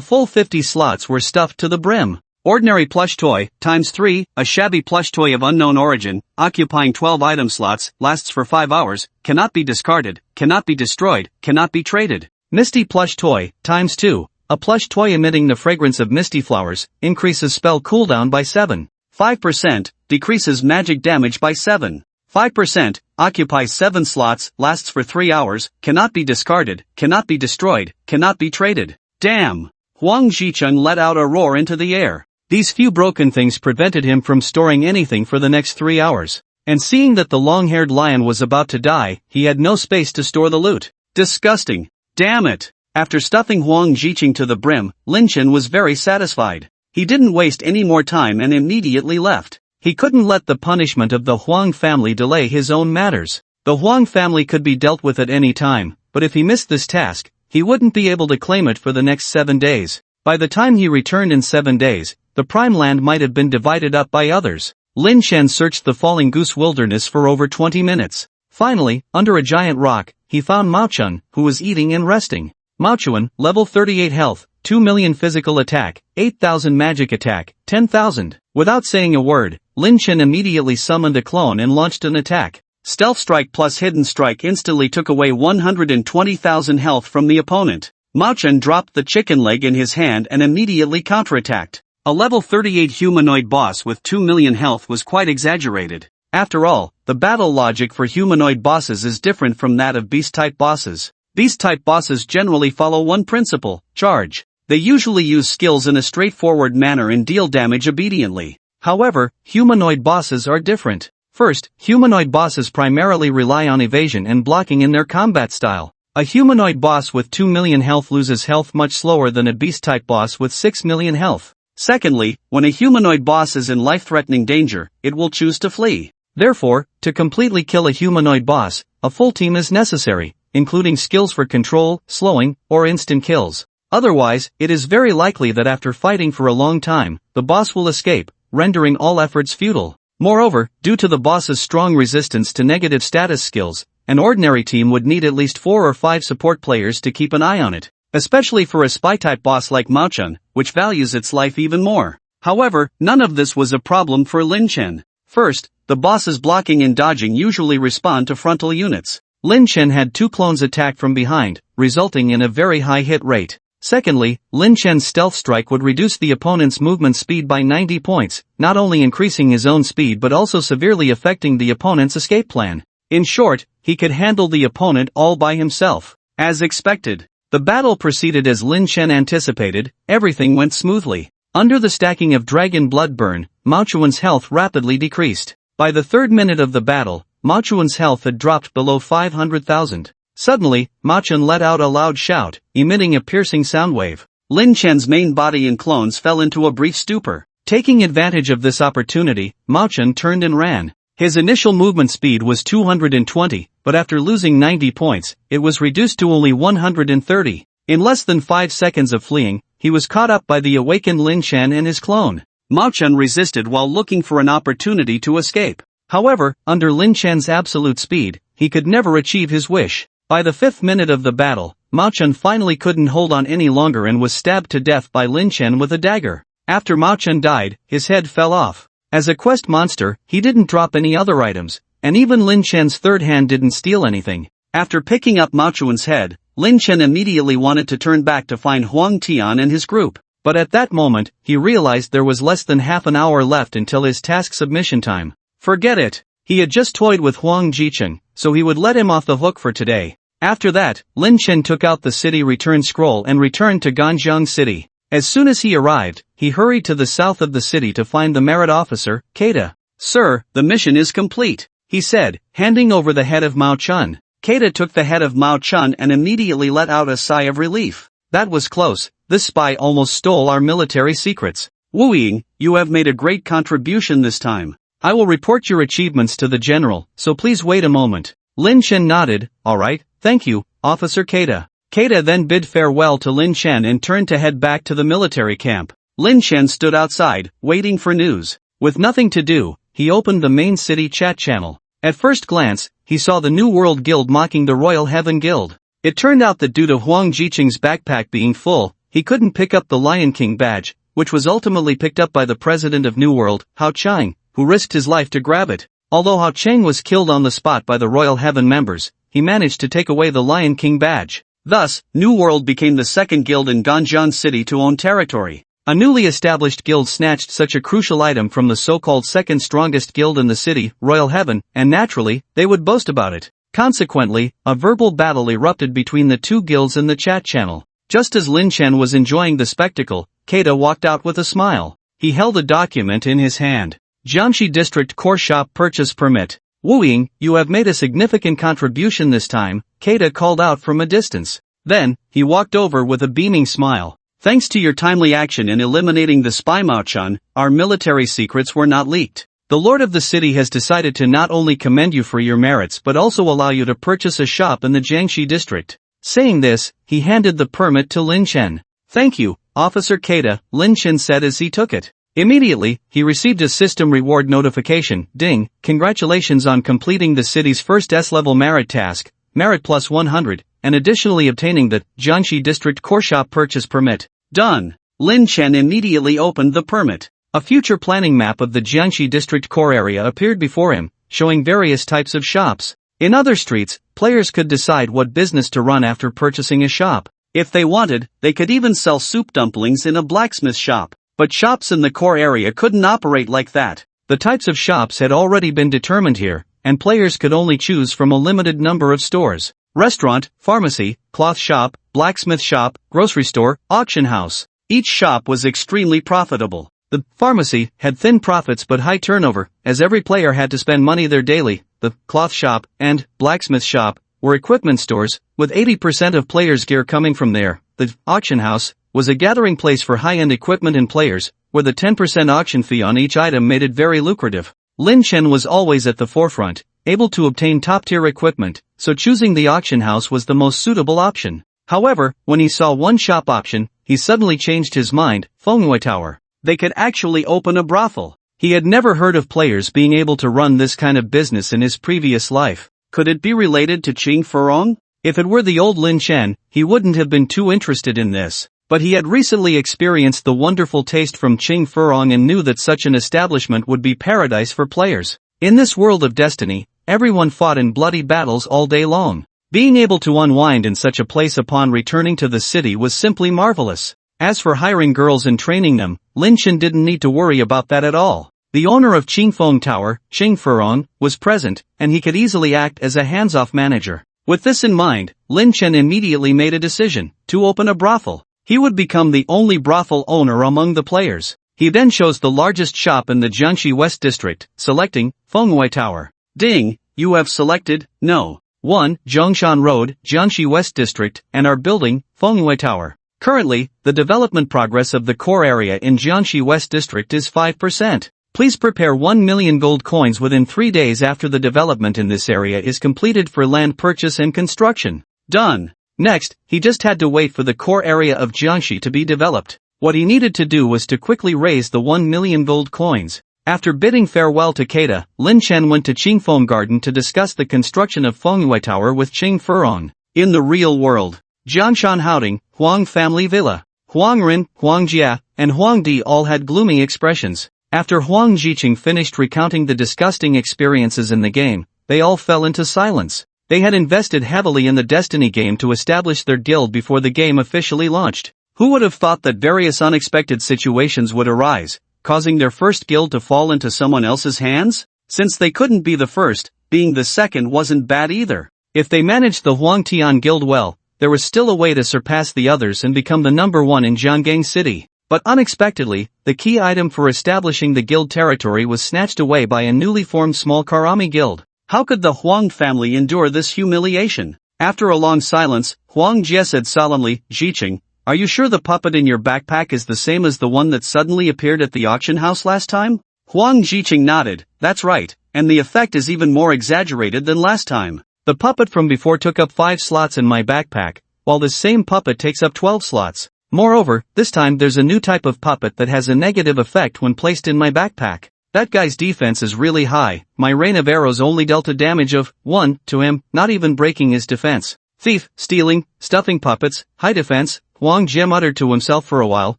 full 50 slots were stuffed to the brim. Ordinary plush toy, ×3, a shabby plush toy of unknown origin, occupying 12 item slots, lasts for 5 hours, cannot be discarded, cannot be destroyed, cannot be traded. Misty plush toy, ×2, a plush toy emitting the fragrance of misty flowers, increases spell cooldown by 7.5%, decreases magic damage by 7.5%, occupies 7 slots, lasts for 3 hours, cannot be discarded, cannot be destroyed, cannot be traded. Damn! Huang Zhichang let out a roar into the air. These few broken things prevented him from storing anything for the next 3 hours. And seeing that the long-haired lion was about to die, he had no space to store the loot. Disgusting! Damn it! After stuffing Huang Zhichang to the brim, Lin Chen was very satisfied. He didn't waste any more time and immediately left. He couldn't let the punishment of the Huang family delay his own matters. The Huang family could be dealt with at any time, but if he missed this task, he wouldn't be able to claim it for the next 7 days. By the time he returned in 7 days, the prime land might have been divided up by others. Lin Chen searched the Falling Goose Wilderness for over 20 minutes. Finally, under a giant rock, he found Mao Chun, who was eating and resting. Mao Chun, level 38 health, 2 million physical attack, 8,000 magic attack, 10,000. Without saying a word, Lin Chen immediately summoned a clone and launched an attack. Stealth Strike plus Hidden Strike instantly took away 120,000 health from the opponent. Mao Chun dropped the chicken leg in his hand and immediately counterattacked. A level 38 humanoid boss with 2 million health was quite exaggerated. After all, the battle logic for humanoid bosses is different from that of beast-type bosses. Beast-type bosses generally follow one principle: charge. They usually use skills in a straightforward manner and deal damage obediently. However, humanoid bosses are different. First, humanoid bosses primarily rely on evasion and blocking in their combat style. A humanoid boss with 2 million health loses health much slower than a beast-type boss with 6 million health. Secondly, when a humanoid boss is in life-threatening danger, it will choose to flee. Therefore, to completely kill a humanoid boss, a full team is necessary, including skills for control, slowing, or instant kills. Otherwise, it is very likely that after fighting for a long time, the boss will escape, rendering all efforts futile. Moreover, due to the boss's strong resistance to negative status skills, an ordinary team would need at least 4 or 5 support players to keep an eye on it, especially for a spy-type boss like Mao-chun, which values its life even more. However, none of this was a problem for Lin Chen. First, the boss's blocking and dodging usually respond to frontal units. Lin Chen had 2 clones attack from behind, resulting in a very high hit rate. Secondly, Lin Chen's stealth strike would reduce the opponent's movement speed by 90 points, not only increasing his own speed but also severely affecting the opponent's escape plan. In short, he could handle the opponent all by himself. As expected, the battle proceeded as Lin Chen anticipated. Everything went smoothly. Under the stacking of dragon blood burn, Mao Chuan's health rapidly decreased. By the 3rd minute of the battle, Mao Chuan's health had dropped below 500,000. Suddenly, Mao Chun let out a loud shout, emitting a piercing sound wave. Lin Chen's main body and clones fell into a brief stupor. Taking advantage of this opportunity, Mao Chun turned and ran. His initial movement speed was 220, but after losing 90 points, it was reduced to only 130. In less than 5 seconds of fleeing, he was caught up by the awakened Lin Chen and his clone. Mao Chun resisted while looking for an opportunity to escape. However, under Lin Chen's absolute speed, he could never achieve his wish. By the 5th minute of the battle, Mao Chun finally couldn't hold on any longer and was stabbed to death by Lin Chen with a dagger. After Mao Chun died, his head fell off. As a quest monster, he didn't drop any other items, and even Lin Chen's third hand didn't steal anything. After picking up Mao Chuan's head, Lin Chen immediately wanted to turn back to find Huang Tian and his group. But at that moment, he realized there was less than half an hour left until his task submission time. Forget it. He had just toyed with Huang Jichen, so he would let him off the hook for today. After that, Lin Chen took out the city return scroll and returned to Ganjiang City. As soon as he arrived, he hurried to the south of the city to find the merit officer, Keita. "Sir, the mission is complete," he said, handing over the head of Mao Chun. Keita took the head of Mao Chun and immediately let out a sigh of relief. "That was close. This spy almost stole our military secrets. Wu Ying, you have made a great contribution this time. I will report your achievements to the general, so please wait a moment." Lin Chen nodded. "All right, thank you, Officer Keita." Keita then bid farewell to Lin Chen and turned to head back to the military camp. Lin Chen stood outside, waiting for news. With nothing to do, he opened the main city chat channel. At first glance, he saw the New World Guild mocking the Royal Heaven Guild. It turned out that due to Huang Jicheng's backpack being full, he couldn't pick up the Lion King badge, which was ultimately picked up by the president of New World, Hao Chang, who risked his life to grab it. Although Hao Chang was killed on the spot by the Royal Heaven members, he managed to take away the Lion King badge. Thus, New World became the second guild in Ganjiang City to own territory. A newly established guild snatched such a crucial item from the so-called second strongest guild in the city, Royal Heaven, and naturally, they would boast about it. Consequently, a verbal battle erupted between the two guilds in the chat channel. Just as Lin Chen was enjoying the spectacle, Keita walked out with a smile. He held a document in his hand. Jiangxi District Core Shop Purchase Permit. "Wu Ying, you have made a significant contribution this time," Keita called out from a distance. Then, he walked over with a beaming smile. "Thanks to your timely action in eliminating the spy Mao Chun, our military secrets were not leaked. The Lord of the city has decided to not only commend you for your merits but also allow you to purchase a shop in the Jiangxi district." Saying this, he handed the permit to Lin Chen. "Thank you, Officer Keita," Lin Chen said as he took it. Immediately, he received a system reward notification. "Ding, congratulations on completing the city's first S-level merit task, merit plus 100, and additionally obtaining the Jiangxi District Core Shop Purchase Permit." Done. Lin Chen immediately opened the permit. A future planning map of the Jiangxi District Core area appeared before him, showing various types of shops. In other streets, players could decide what business to run after purchasing a shop. If they wanted, they could even sell soup dumplings in a blacksmith shop. But shops in the core area couldn't operate like that. The types of shops had already been determined here, and players could only choose from a limited number of stores: restaurant, pharmacy, cloth shop, blacksmith shop, grocery store, auction house. Each shop was extremely profitable. The pharmacy had thin profits but high turnover, as every player had to spend money there daily. The cloth shop and blacksmith shop were equipment stores, with 80% of players' gear coming from there. The auction house was a gathering place for high-end equipment and players, where the 10% auction fee on each item made it very lucrative. Lin Chen was always at the forefront, able to obtain top-tier equipment, so choosing the auction house was the most suitable option. However, when he saw one shop option, he suddenly changed his mind: Fengyue Tower. They could actually open a brothel. He had never heard of players being able to run this kind of business in his previous life. Could it be related to Qing Furong? If it were the old Lin Chen, he wouldn't have been too interested in this. But he had recently experienced the wonderful taste from Qing Furong and knew that such an establishment would be paradise for players. In this world of destiny, everyone fought in bloody battles all day long. Being able to unwind in such a place upon returning to the city was simply marvelous. As for hiring girls and training them, Lin Chen didn't need to worry about that at all. The owner of Qingfeng Tower, Qing Furong, was present, and he could easily act as a hands-off manager. With this in mind, Lin Chen immediately made a decision to open a brothel. He would become the only brothel owner among the players. He then chose the largest shop in the Jiangxi West District, selecting Fengyue Tower. Ding, you have selected, No. 1, Zhongshan Road, Jiangxi West District, and are building Fengyue Tower. Currently, the development progress of the core area in Jiangxi West District is 5%. Please prepare 1 million gold coins within 3 days after the development in this area is completed for land purchase and construction. Done. Next, he just had to wait for the core area of Jiangxi to be developed. What he needed to do was to quickly raise the 1 million gold coins. After bidding farewell to Keita, Lin Chen went to Qingfeng Garden to discuss the construction of Fengyue Tower with Qing Furong. In the real world, Jiangshan Haoding, Huang Family Villa, Huang Rin, Huang Jia, and Huang Di all had gloomy expressions. After Huang Jiqing finished recounting the disgusting experiences in the game, they all fell into silence. They had invested heavily in the Destiny game to establish their guild before the game officially launched. Who would have thought that various unexpected situations would arise, causing their first guild to fall into someone else's hands? Since they couldn't be the first, being the second wasn't bad either. If they managed the Huangtian guild well, there was still a way to surpass the others and become the number one in Jianggang City. But unexpectedly, the key item for establishing the guild territory was snatched away by a newly formed small Karami guild. How could the Huang family endure this humiliation? After a long silence, Huang Jie said solemnly, Jiqing, are you sure the puppet in your backpack is the same as the one that suddenly appeared at the auction house last time? Huang Jiqing nodded, that's right, and the effect is even more exaggerated than last time. The puppet from before took up 5 slots in my backpack, while this same puppet takes up 12 slots. Moreover, this time there's a new type of puppet that has a negative effect when placed in my backpack. That guy's defense is really high. My rain of arrows only dealt a damage of 1 to him, not even breaking his defense. Thief, stealing, stuffing puppets, high defense, Huang Jie muttered to himself for a while,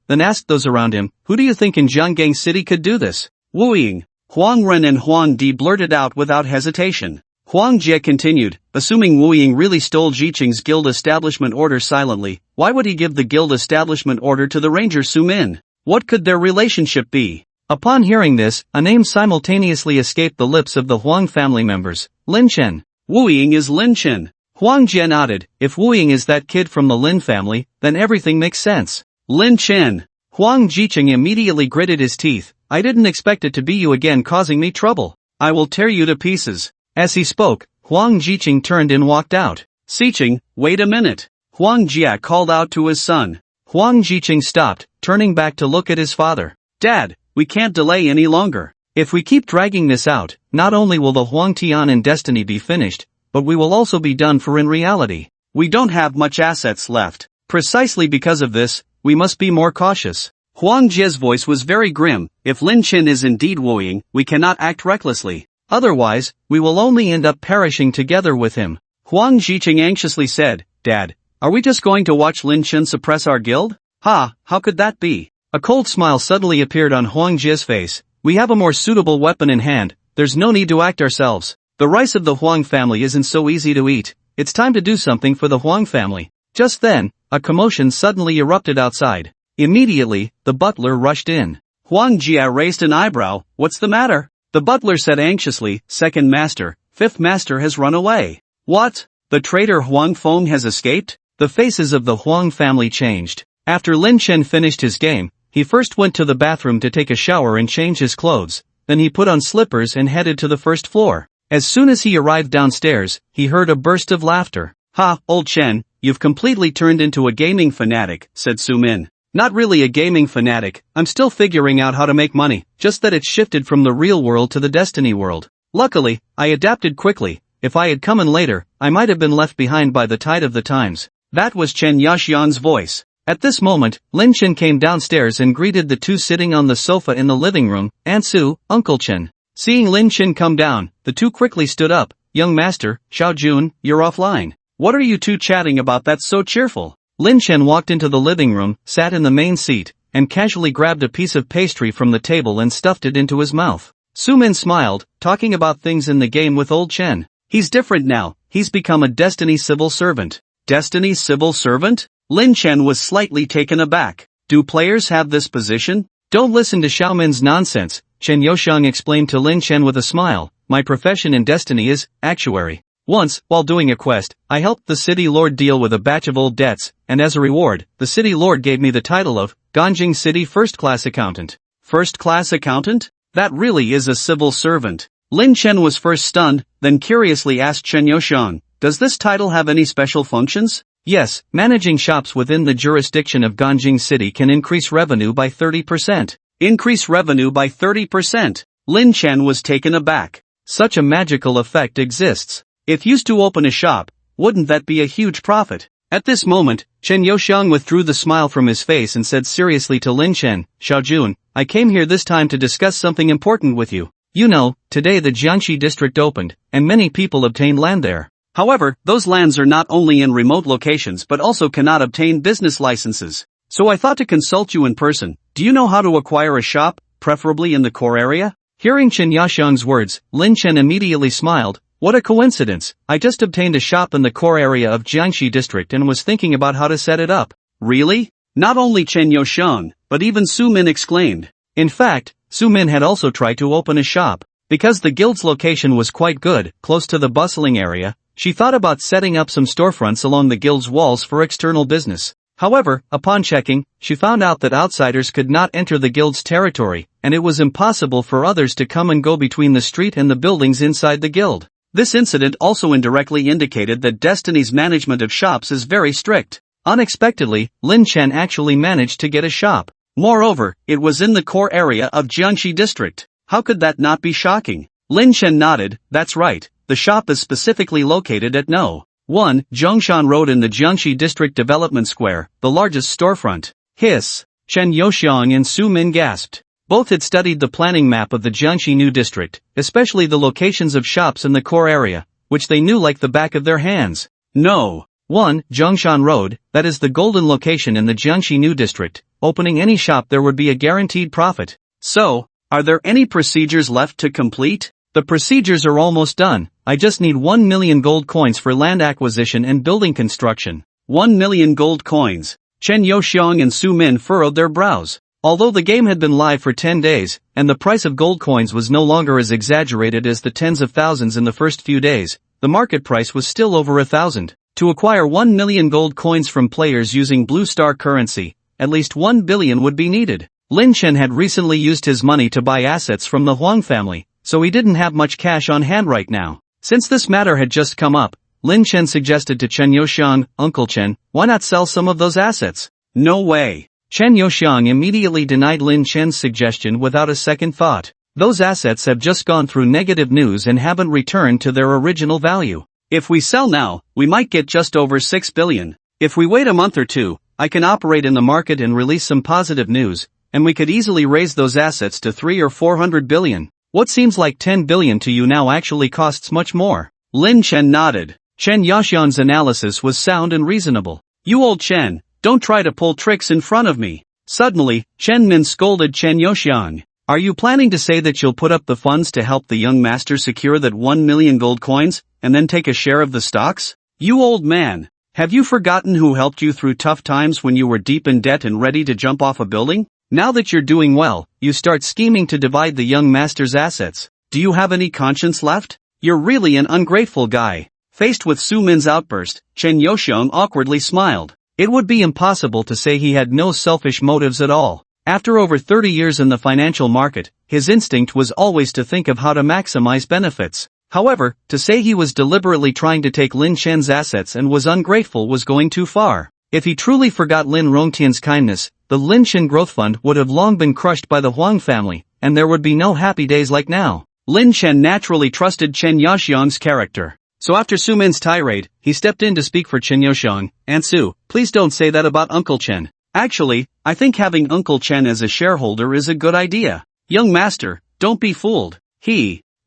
then asked those around him, who do you think in Jianggang City could do this? Wu Ying, Huang Ren and Huang Di blurted out without hesitation. Huang Jie continued, assuming Wu Ying really stole Jiqing's guild establishment order silently, why would he give the guild establishment order to the ranger Su Min? What could their relationship be? Upon hearing this, a name simultaneously escaped the lips of the Huang family members, Lin Chen. Wu Ying is Lin Chen. Huang Jie nodded, if Wu Ying is that kid from the Lin family, then everything makes sense. Lin Chen. Huang Jiqing immediately gritted his teeth, I didn't expect it to be you again causing me trouble. I will tear you to pieces. As he spoke, Huang Jiqing turned and walked out. Xiqing, wait a minute. Huang Jia called out to his son. Huang Jiqing stopped, turning back to look at his father. Dad, we can't delay any longer. If we keep dragging this out, not only will the Huangtian and Destiny be finished, but we will also be done for in reality. We don't have much assets left. Precisely because of this, we must be more cautious. Huang Jie's voice was very grim. If Lin Chen is indeed Wu Ying, we cannot act recklessly. Otherwise, we will only end up perishing together with him. Huang Jiqing anxiously said, Dad, are we just going to watch Lin Chen suppress our guild? Ha, how could that be? A cold smile suddenly appeared on Huang Jie's face. We have a more suitable weapon in hand, there's no need to act ourselves. The rice of the Huang family isn't so easy to eat. It's time to do something for the Huang family. Just then, a commotion suddenly erupted outside. Immediately, the butler rushed in. Huang Jia raised an eyebrow. What's the matter? The butler said anxiously, second master, fifth master has run away. What? The traitor Huang Feng has escaped? The faces of the Huang family changed. After Lin Chen finished his game, he first went to the bathroom to take a shower and change his clothes, then he put on slippers and headed to the first floor. As soon as he arrived downstairs, he heard a burst of laughter. Ha, old Chen, you've completely turned into a gaming fanatic, said Su Min. Not really a gaming fanatic, I'm still figuring out how to make money, just that it's shifted from the real world to the Destiny world. Luckily, I adapted quickly. If I had come in later, I might have been left behind by the tide of the times. That was Chen Yaxian's voice. At this moment, Lin Chen came downstairs and greeted the two sitting on the sofa in the living room, Aunt Su, Uncle Chen. Seeing Lin Chen come down, the two quickly stood up. Young master, Xiao Jun, you're offline. What are you two chatting about that's so cheerful? Lin Chen walked into the living room, sat in the main seat, and casually grabbed a piece of pastry from the table and stuffed it into his mouth. Su Min smiled, talking about things in the game with old Chen. He's different now, he's become a Destiny civil servant. Destiny civil servant? Lin Chen was slightly taken aback. Do players have this position? Don't listen to Xiaomin's nonsense, Chen Youxiang explained to Lin Chen with a smile. My profession in Destiny is actuary. Once, while doing a quest, I helped the city lord deal with a batch of old debts, and as a reward, the city lord gave me the title of Ganjing City First-Class Accountant. First-Class Accountant? That really is a civil servant. Lin Chen was first stunned, then curiously asked Chen Youxiang, does this title have any special functions? Yes, managing shops within the jurisdiction of Ganjing City can increase revenue by 30%. Increase revenue by 30%. Lin Chen was taken aback. Such a magical effect exists. If used to open a shop, wouldn't that be a huge profit? At this moment, Chen Youxiang withdrew the smile from his face and said seriously to Lin Chen, Xiaojun, I came here this time to discuss something important with you. You know, today the Jiangxi district opened, and many people obtained land there. However, those lands are not only in remote locations but also cannot obtain business licenses. So I thought to consult you in person. Do you know how to acquire a shop, preferably in the core area? Hearing Chen Yaxiang's words, Lin Chen immediately smiled. What a coincidence, I just obtained a shop in the core area of Jiangxi district and was thinking about how to set it up. Really? Not only Chen Youxiang, but even Su Min exclaimed. In fact, Su Min had also tried to open a shop. Because the guild's location was quite good, close to the bustling area, she thought about setting up some storefronts along the guild's walls for external business. However, upon checking, she found out that outsiders could not enter the guild's territory, and it was impossible for others to come and go between the street and the buildings inside the guild. This incident also indirectly indicated that Destiny's management of shops is very strict. Unexpectedly, Lin Chen actually managed to get a shop. Moreover, it was in the core area of Jiangxi district. How could that not be shocking? Lin Chen nodded, that's right, the shop is specifically located at No. 1 Zhongshan Road in the Jiangxi District Development Square, the largest storefront. Hiss! Chen Youxiang and Su Min gasped. Both had studied the planning map of the Jiangxi New District, especially the locations of shops in the core area, which they knew like the back of their hands. No. 1 Zhongshan Road, that is the golden location in the Jiangxi New District. Opening any shop there would be a guaranteed profit. So, are there any procedures left to complete? The procedures are almost done. I just need 1 million gold coins for land acquisition and building construction. 1 million gold coins. Chen Youxiang and Su Min furrowed their brows. Although the game had been live for 10 days, and the price of gold coins was no longer as exaggerated as the tens of thousands in the first few days, the market price was still over 1,000. To acquire 1 million gold coins from players using Blue Star currency, at least 1 billion would be needed. Lin Chen had recently used his money to buy assets from the Huang family, so he didn't have much cash on hand right now. Since this matter had just come up, Lin Chen suggested to Chen Youxiang, Uncle Chen, why not sell some of those assets? No way. Chen Youxiang immediately denied Lin Chen's suggestion without a second thought. Those assets have just gone through negative news and haven't returned to their original value. If we sell now, we might get just over 6 billion. If we wait a month or two, I can operate in the market and release some positive news, and we could easily raise those assets to 300 or 400 billion. What seems like 10 billion to you now actually costs much more. Lin Chen nodded. Chen Yaxian's analysis was sound and reasonable. You old Chen, don't try to pull tricks in front of me. Suddenly, Chen Min scolded Chen Youxiang. Are you planning to say that you'll put up the funds to help the young master secure that 1 million gold coins, and then take a share of the stocks? You old man, have you forgotten who helped you through tough times when you were deep in debt and ready to jump off a building? Now that you're doing well, you start scheming to divide the young master's assets. Do you have any conscience left? You're really an ungrateful guy. Faced with Su Min's outburst, Chen Yoxiong awkwardly smiled. It would be impossible to say he had no selfish motives at all. After over 30 years in the financial market, his instinct was always to think of how to maximize benefits. However, to say he was deliberately trying to take Lin Chen's assets and was ungrateful was going too far. If he truly forgot Lin Rongtian's kindness, the Lin Chen Growth Fund would have long been crushed by the Huang family, and there would be no happy days like now. Lin Chen naturally trusted Chen Yoxiong's character. So after Su Min's tirade, he stepped in to speak for Chen Yoxiong. "Aunt Su, please don't say that about Uncle Chen. Actually, I think having Uncle Chen as a shareholder is a good idea. Young master, don't be fooled.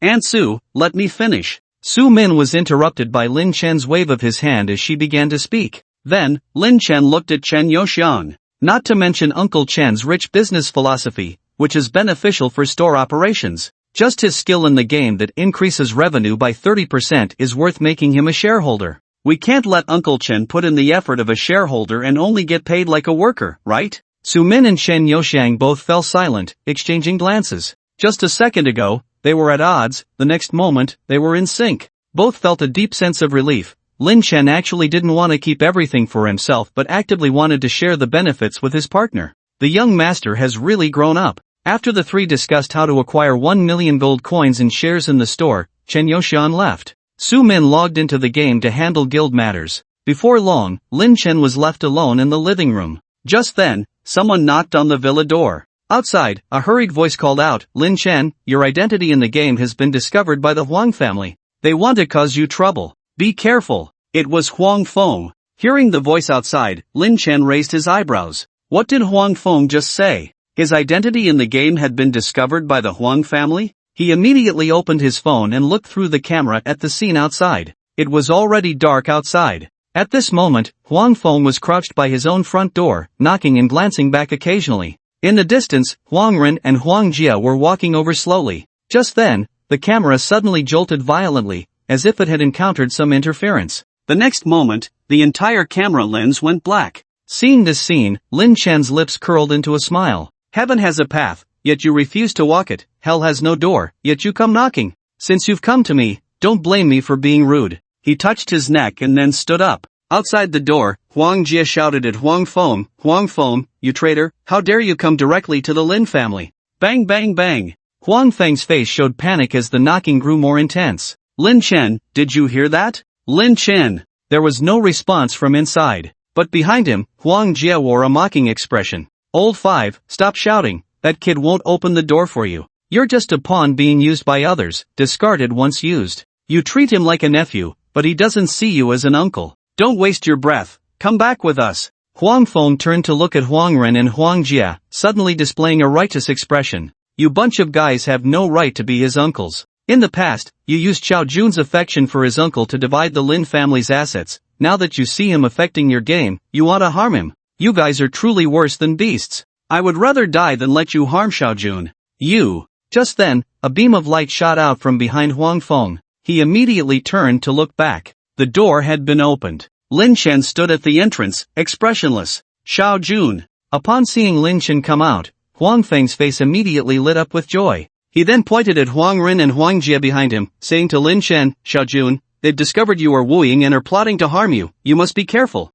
Aunt Su, let me finish." Su Min was interrupted by Lin Chen's wave of his hand as she began to speak. Then, Lin Chen looked at Chen Yoxiong. Not to mention Uncle Chen's rich business philosophy, which is beneficial for store operations. Just his skill in the game that increases revenue by 30% is worth making him a shareholder. We can't let Uncle Chen put in the effort of a shareholder and only get paid like a worker, right? Su Min and Chen Yoxiang both fell silent, exchanging glances. Just a second ago, they were at odds, the next moment, they were in sync. Both felt a deep sense of relief. Lin Chen actually didn't want to keep everything for himself but actively wanted to share the benefits with his partner. The young master has really grown up. After the three discussed how to acquire 1 million gold coins and shares in the store, Chen Yoxian left. Su Min logged into the game to handle guild matters. Before long, Lin Chen was left alone in the living room. Just then, someone knocked on the villa door. Outside, a hurried voice called out, "Lin Chen, your identity in the game has been discovered by the Huang family. They want to cause you trouble. Be careful." It was Huang Feng. Hearing the voice outside, Lin Chen raised his eyebrows. What did Huang Feng just say? His identity in the game had been discovered by the Huang family? He immediately opened his phone and looked through the camera at the scene outside. It was already dark outside. At this moment, Huang Feng was crouched by his own front door, knocking and glancing back occasionally. In the distance, Huang Ren and Huang Jia were walking over slowly. Just then, the camera suddenly jolted violently, as if it had encountered some interference. The next moment, the entire camera lens went black. Seeing this scene, Lin Chen's lips curled into a smile. Heaven has a path, yet you refuse to walk it. Hell has no door, yet you come knocking. Since you've come to me, don't blame me for being rude. He touched his neck and then stood up. Outside the door, Huang Jia shouted at Huang Feng, "Huang Feng, you traitor, how dare you come directly to the Lin family?" Bang bang bang. Huang Feng's face showed panic as the knocking grew more intense. "Lin Chen, did you hear that? Lin Chen." There was no response from inside. But behind him, Huang Jia wore a mocking expression. "Old 5, stop shouting, that kid won't open the door for you. You're just a pawn being used by others, discarded once used. You treat him like a nephew, but he doesn't see you as an uncle. Don't waste your breath, come back with us." Huang Feng turned to look at Huang Ren and Huang Jia, suddenly displaying a righteous expression. "You bunch of guys have no right to be his uncles. In the past, you used Xiao Jun's affection for his uncle to divide the Lin family's assets. Now that you see him affecting your game, you want to harm him. You guys are truly worse than beasts. I would rather die than let you harm Xiao Jun. You." Just then, a beam of light shot out from behind Huang Feng. He immediately turned to look back. The door had been opened. Lin Chen stood at the entrance, expressionless. "Xiao Jun." Upon seeing Lin Chen come out, Huang Feng's face immediately lit up with joy. He then pointed at Huang Ren and Huang Jia behind him, saying to Lin Chen, "Xiao Jun, they've discovered you are wooing and are plotting to harm you. You must be careful."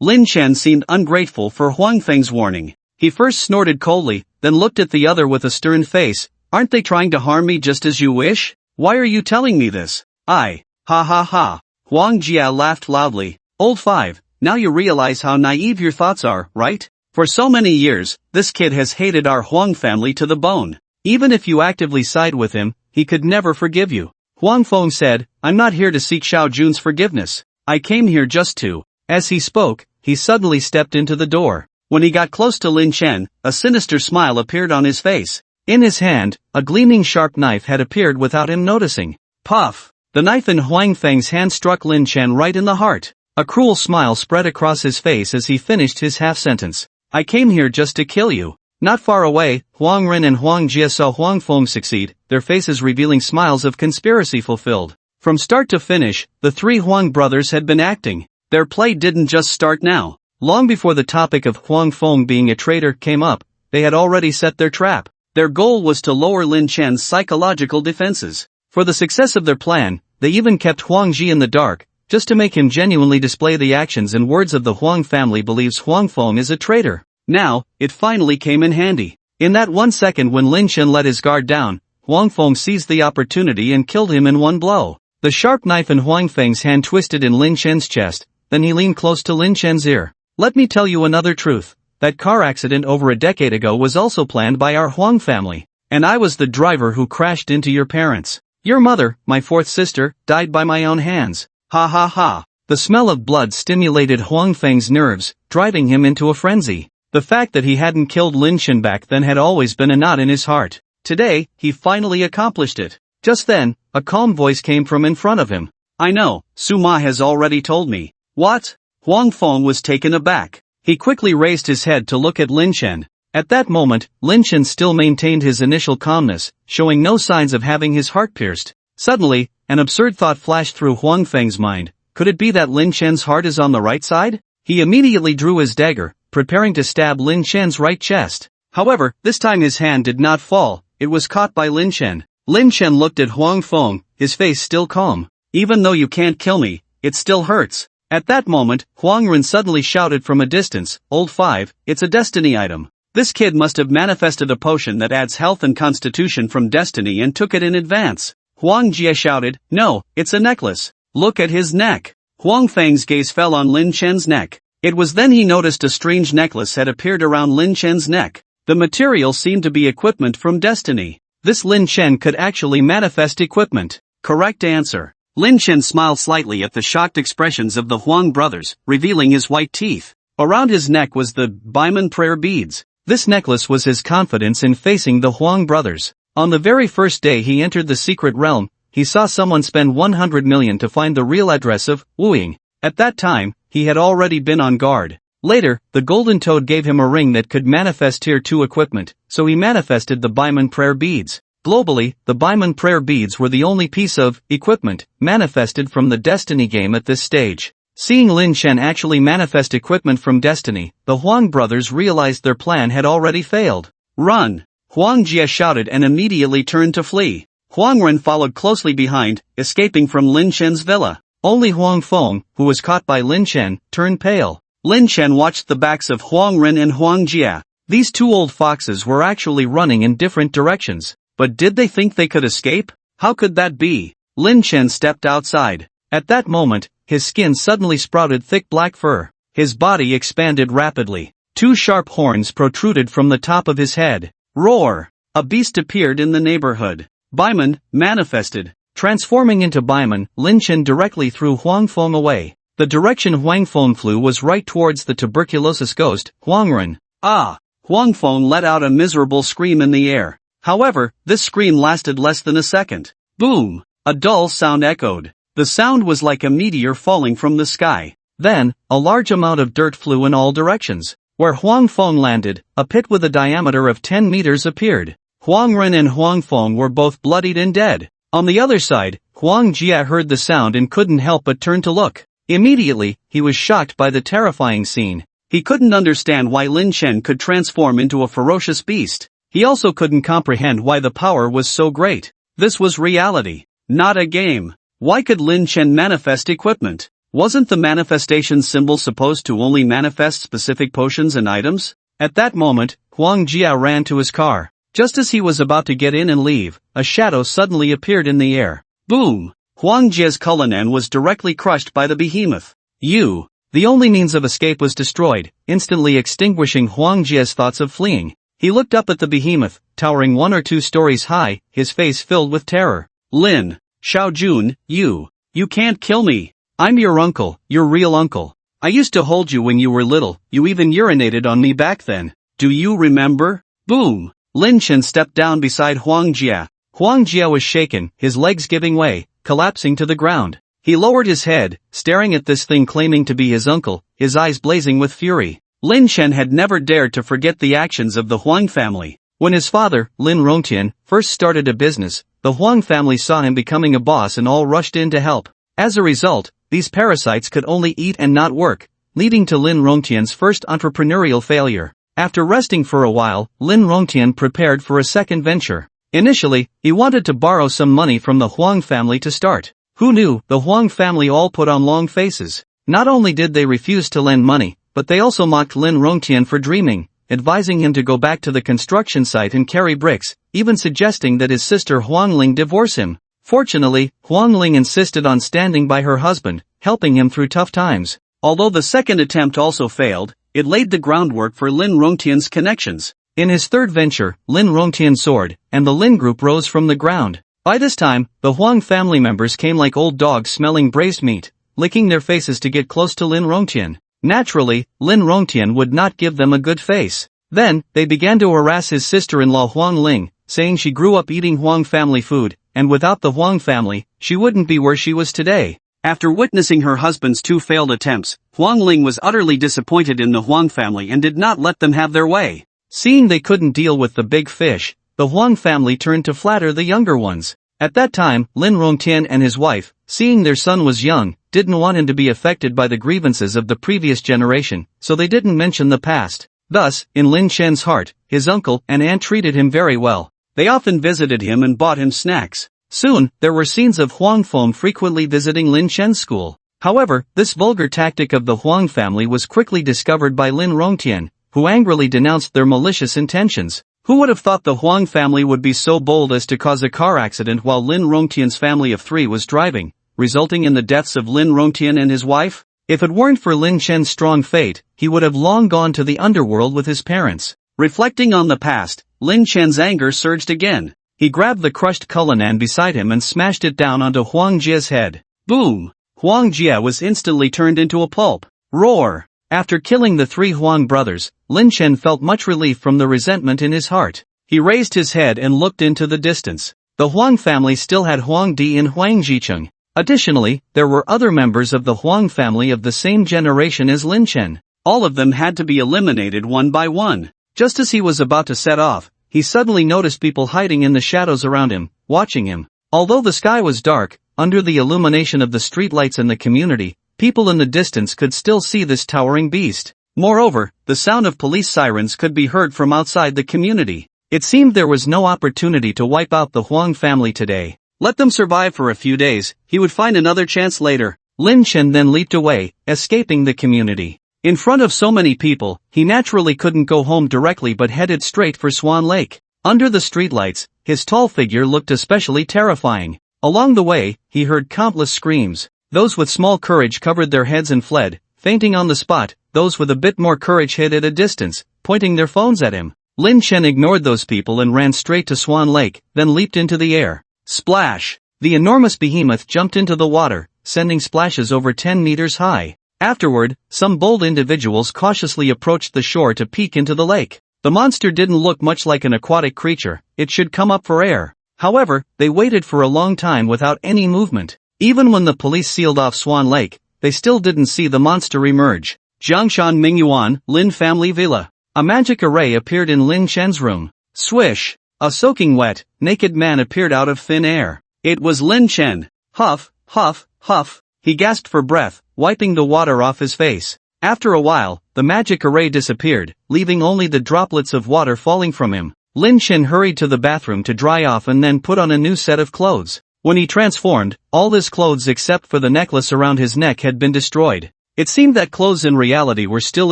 Lin Chen seemed ungrateful for Huang Feng's warning. He first snorted coldly, then looked at the other with a stern face. "Aren't they trying to harm me just as you wish? Why are you telling me this?" Ha ha ha. Huang Jia laughed loudly. "Old 5, now you realize how naive your thoughts are, right? For so many years, this kid has hated our Huang family to the bone. Even if you actively side with him, he could never forgive you." Huang Feng said, "I'm not here to seek Xiao Jun's forgiveness. I came here just to..." As he spoke, he suddenly stepped into the door. When he got close to Lin Chen, a sinister smile appeared on his face. In his hand, a gleaming sharp knife had appeared without him noticing. Puff! The knife in Huang Feng's hand struck Lin Chen right in the heart. A cruel smile spread across his face as he finished his half-sentence. "I came here just to kill you." Not far away, Huang Ren and Huang Jia saw Huang Feng succeed, their faces revealing smiles of conspiracy fulfilled. From start to finish, the three Huang brothers had been acting. Their play didn't just start now. Long before the topic of Huang Feng being a traitor came up, they had already set their trap. Their goal was to lower Lin Chen's psychological defenses. For the success of their plan, they even kept Huang Ji in the dark, just to make him genuinely display the actions and words of the Huang family believes Huang Feng is a traitor. Now, it finally came in handy. In that 1 second when Lin Chen let his guard down, Huang Feng seized the opportunity and killed him in one blow. The sharp knife in Huang Feng's hand twisted in Lin Chen's chest, then he leaned close to Lin Chen's ear. Let me tell you another truth. That car accident over a decade ago was also planned by our Huang family. And I was the driver who crashed into your parents. Your mother, my fourth sister, died by my own hands. Ha ha ha. The smell of blood stimulated Huang Feng's nerves, driving him into a frenzy. The fact that he hadn't killed Lin Chen back then had always been a knot in his heart. Today, he finally accomplished it. Just then, a calm voice came from in front of him. I know, Suma has already told me. What? Huang Feng was taken aback. He quickly raised his head to look at Lin Chen. At that moment, Lin Chen still maintained his initial calmness, showing no signs of having his heart pierced. Suddenly, an absurd thought flashed through Huang Feng's mind. Could it be that Lin Chen's heart is on the right side? He immediately drew his dagger, preparing to stab Lin Chen's right chest. However, this time his hand did not fall, it was caught by Lin Chen. Lin Chen looked at Huang Feng, his face still calm. Even though you can't kill me, it still hurts. At that moment, Huang Ren suddenly shouted from a distance, Old 5, it's a destiny item. This kid must have manifested a potion that adds health and constitution from destiny and took it in advance. Huang Jie shouted, no, it's a necklace. Look at his neck. Huang Feng's gaze fell on Lin Chen's neck. It was then he noticed a strange necklace had appeared around Lin Chen's neck. The material seemed to be equipment from destiny. This Lin Chen could actually manifest equipment. Correct answer. Lin Chen smiled slightly at the shocked expressions of the Huang brothers, revealing his white teeth. Around his neck was the Baiman prayer beads. This necklace was his confidence in facing the Huang brothers. On the very first day he entered the secret realm, he saw someone spend 100 million to find the real address of Wu Ying. At that time, he had already been on guard. Later, the Golden Toad gave him a ring that could manifest Tier 2 equipment, so he manifested the Baiman prayer beads. Globally, the Baiman prayer beads were the only piece of equipment manifested from the Destiny game at this stage. Seeing Lin Chen actually manifest equipment from Destiny, the Huang brothers realized their plan had already failed. Run! Huang Jie shouted and immediately turned to flee. Huang Ren followed closely behind, escaping from Lin Chen's villa. Only Huang Feng, who was caught by Lin Chen, turned pale. Lin Chen watched the backs of Huang Ren and Huang Jie. These two old foxes were actually running in different directions. But did they think they could escape? How could that be? Lin Chen stepped outside. At that moment, his skin suddenly sprouted thick black fur. His body expanded rapidly. Two sharp horns protruded from the top of his head. Roar! A beast appeared in the neighborhood. Baiman, manifested. Transforming into Baiman, Lin Chen directly threw Huang Feng away. The direction Huang Feng flew was right towards the tuberculosis ghost, Huang Ren. Ah! Huang Feng let out a miserable scream in the air. However, this scream lasted less than a second. Boom! A dull sound echoed. The sound was like a meteor falling from the sky. Then, a large amount of dirt flew in all directions. Where Huang Feng landed, a pit with a diameter of 10 meters appeared. Huang Ren and Huang Feng were both bloodied and dead. On the other side, Huang Jie heard the sound and couldn't help but turn to look. Immediately, he was shocked by the terrifying scene. He couldn't understand why Lin Chen could transform into a ferocious beast. He also couldn't comprehend why the power was so great. This was reality, not a game. Why could Lin Chen manifest equipment? Wasn't the manifestation symbol supposed to only manifest specific potions and items? At that moment, Huang Jia ran to his car. Just as he was about to get in and leave, a shadow suddenly appeared in the air. Boom! Huang Jia's Cullinan was directly crushed by the behemoth. The only means of escape was destroyed, instantly extinguishing Huang Jia's thoughts of fleeing. He looked up at the behemoth, towering 1 or 2 stories high, his face filled with terror. Lin, Xiaojun, you can't kill me. I'm your uncle, your real uncle. I used to hold you when you were little, you even urinated on me back then. Do you remember? Boom! Lin Chen stepped down beside Huang Jia. Huang Jia was shaken, his legs giving way, collapsing to the ground. He lowered his head, staring at this thing claiming to be his uncle, his eyes blazing with fury. Lin Chen had never dared to forget the actions of the Huang family. When his father, Lin Rongtian, first started a business, the Huang family saw him becoming a boss and all rushed in to help. As a result, these parasites could only eat and not work, leading to Lin Rongtian's first entrepreneurial failure. After resting for a while, Lin Rongtian prepared for a second venture. Initially, he wanted to borrow some money from the Huang family to start. Who knew, the Huang family all put on long faces. Not only did they refuse to lend money, but they also mocked Lin Rongtian for dreaming, advising him to go back to the construction site and carry bricks, even suggesting that his sister Huang Ling divorce him. Fortunately, Huang Ling insisted on standing by her husband, helping him through tough times. Although the second attempt also failed, it laid the groundwork for Lin Rongtian's connections. In his third venture, Lin Rongtian soared, and the Lin group rose from the ground. By this time, the Huang family members came like old dogs smelling braised meat, licking their faces to get close to Lin Rongtian. Naturally, Lin Rongtian would not give them a good face. Then, they began to harass his sister-in-law Huang Ling, saying she grew up eating Huang family food, and without the Huang family, she wouldn't be where she was today. After witnessing her husband's two failed attempts, Huang Ling was utterly disappointed in the Huang family and did not let them have their way. Seeing they couldn't deal with the big fish, the Huang family turned to flatter the younger ones. At that time, Lin Rongtian and his wife, seeing their son was young, didn't want him to be affected by the grievances of the previous generation, so they didn't mention the past. Thus, in Lin Chen's heart, his uncle and aunt treated him very well. They often visited him and bought him snacks. Soon, there were scenes of Huang Feng frequently visiting Lin Chen's school. However, this vulgar tactic of the Huang family was quickly discovered by Lin Rongtian, who angrily denounced their malicious intentions. Who would have thought the Huang family would be so bold as to cause a car accident while Lin Rongtian's family of 3 was driving, resulting in the deaths of Lin Rongtian and his wife? If it weren't for Lin Chen's strong fate, he would have long gone to the underworld with his parents. Reflecting on the past, Lin Chen's anger surged again. He grabbed the crushed Cullinan beside him and smashed it down onto Huang Jie's head. Boom! Huang Jie was instantly turned into a pulp. Roar! After killing the 3 Huang brothers, Lin Chen felt much relief from the resentment in his heart. He raised his head and looked into the distance. The Huang family still had Huang Di and Huang Jicheng. Additionally, there were other members of the Huang family of the same generation as Lin Chen. All of them had to be eliminated one by one. Just as he was about to set off, he suddenly noticed people hiding in the shadows around him, watching him. Although the sky was dark, under the illumination of the streetlights in the community, people in the distance could still see this towering beast. Moreover, the sound of police sirens could be heard from outside the community. It seemed there was no opportunity to wipe out the Huang family today. Let them survive for a few days, he would find another chance later. Lin Chen then leaped away, escaping the community. In front of so many people, he naturally couldn't go home directly but headed straight for Swan Lake. Under the streetlights, his tall figure looked especially terrifying. Along the way, he heard countless screams. Those with small courage covered their heads and fled, fainting on the spot. Those with a bit more courage hid at a distance, pointing their phones at him. Lin Chen ignored those people and ran straight to Swan Lake, then leaped into the air. Splash! The enormous behemoth jumped into the water, sending splashes over 10 meters high. Afterward, some bold individuals cautiously approached the shore to peek into the lake. The monster didn't look much like an aquatic creature, it should come up for air. However, they waited for a long time without any movement. Even when the police sealed off Swan Lake, they still didn't see the monster emerge. Jiangshan Mingyuan, Lin Family Villa. A magic array appeared in Lin Chen's room. Swish! A soaking wet, naked man appeared out of thin air. It was Lin Chen. Huff, huff, huff. He gasped for breath, wiping the water off his face. After a while, the magic array disappeared, leaving only the droplets of water falling from him. Lin Chen hurried to the bathroom to dry off and then put on a new set of clothes. When he transformed, all his clothes except for the necklace around his neck had been destroyed. It seemed that clothes in reality were still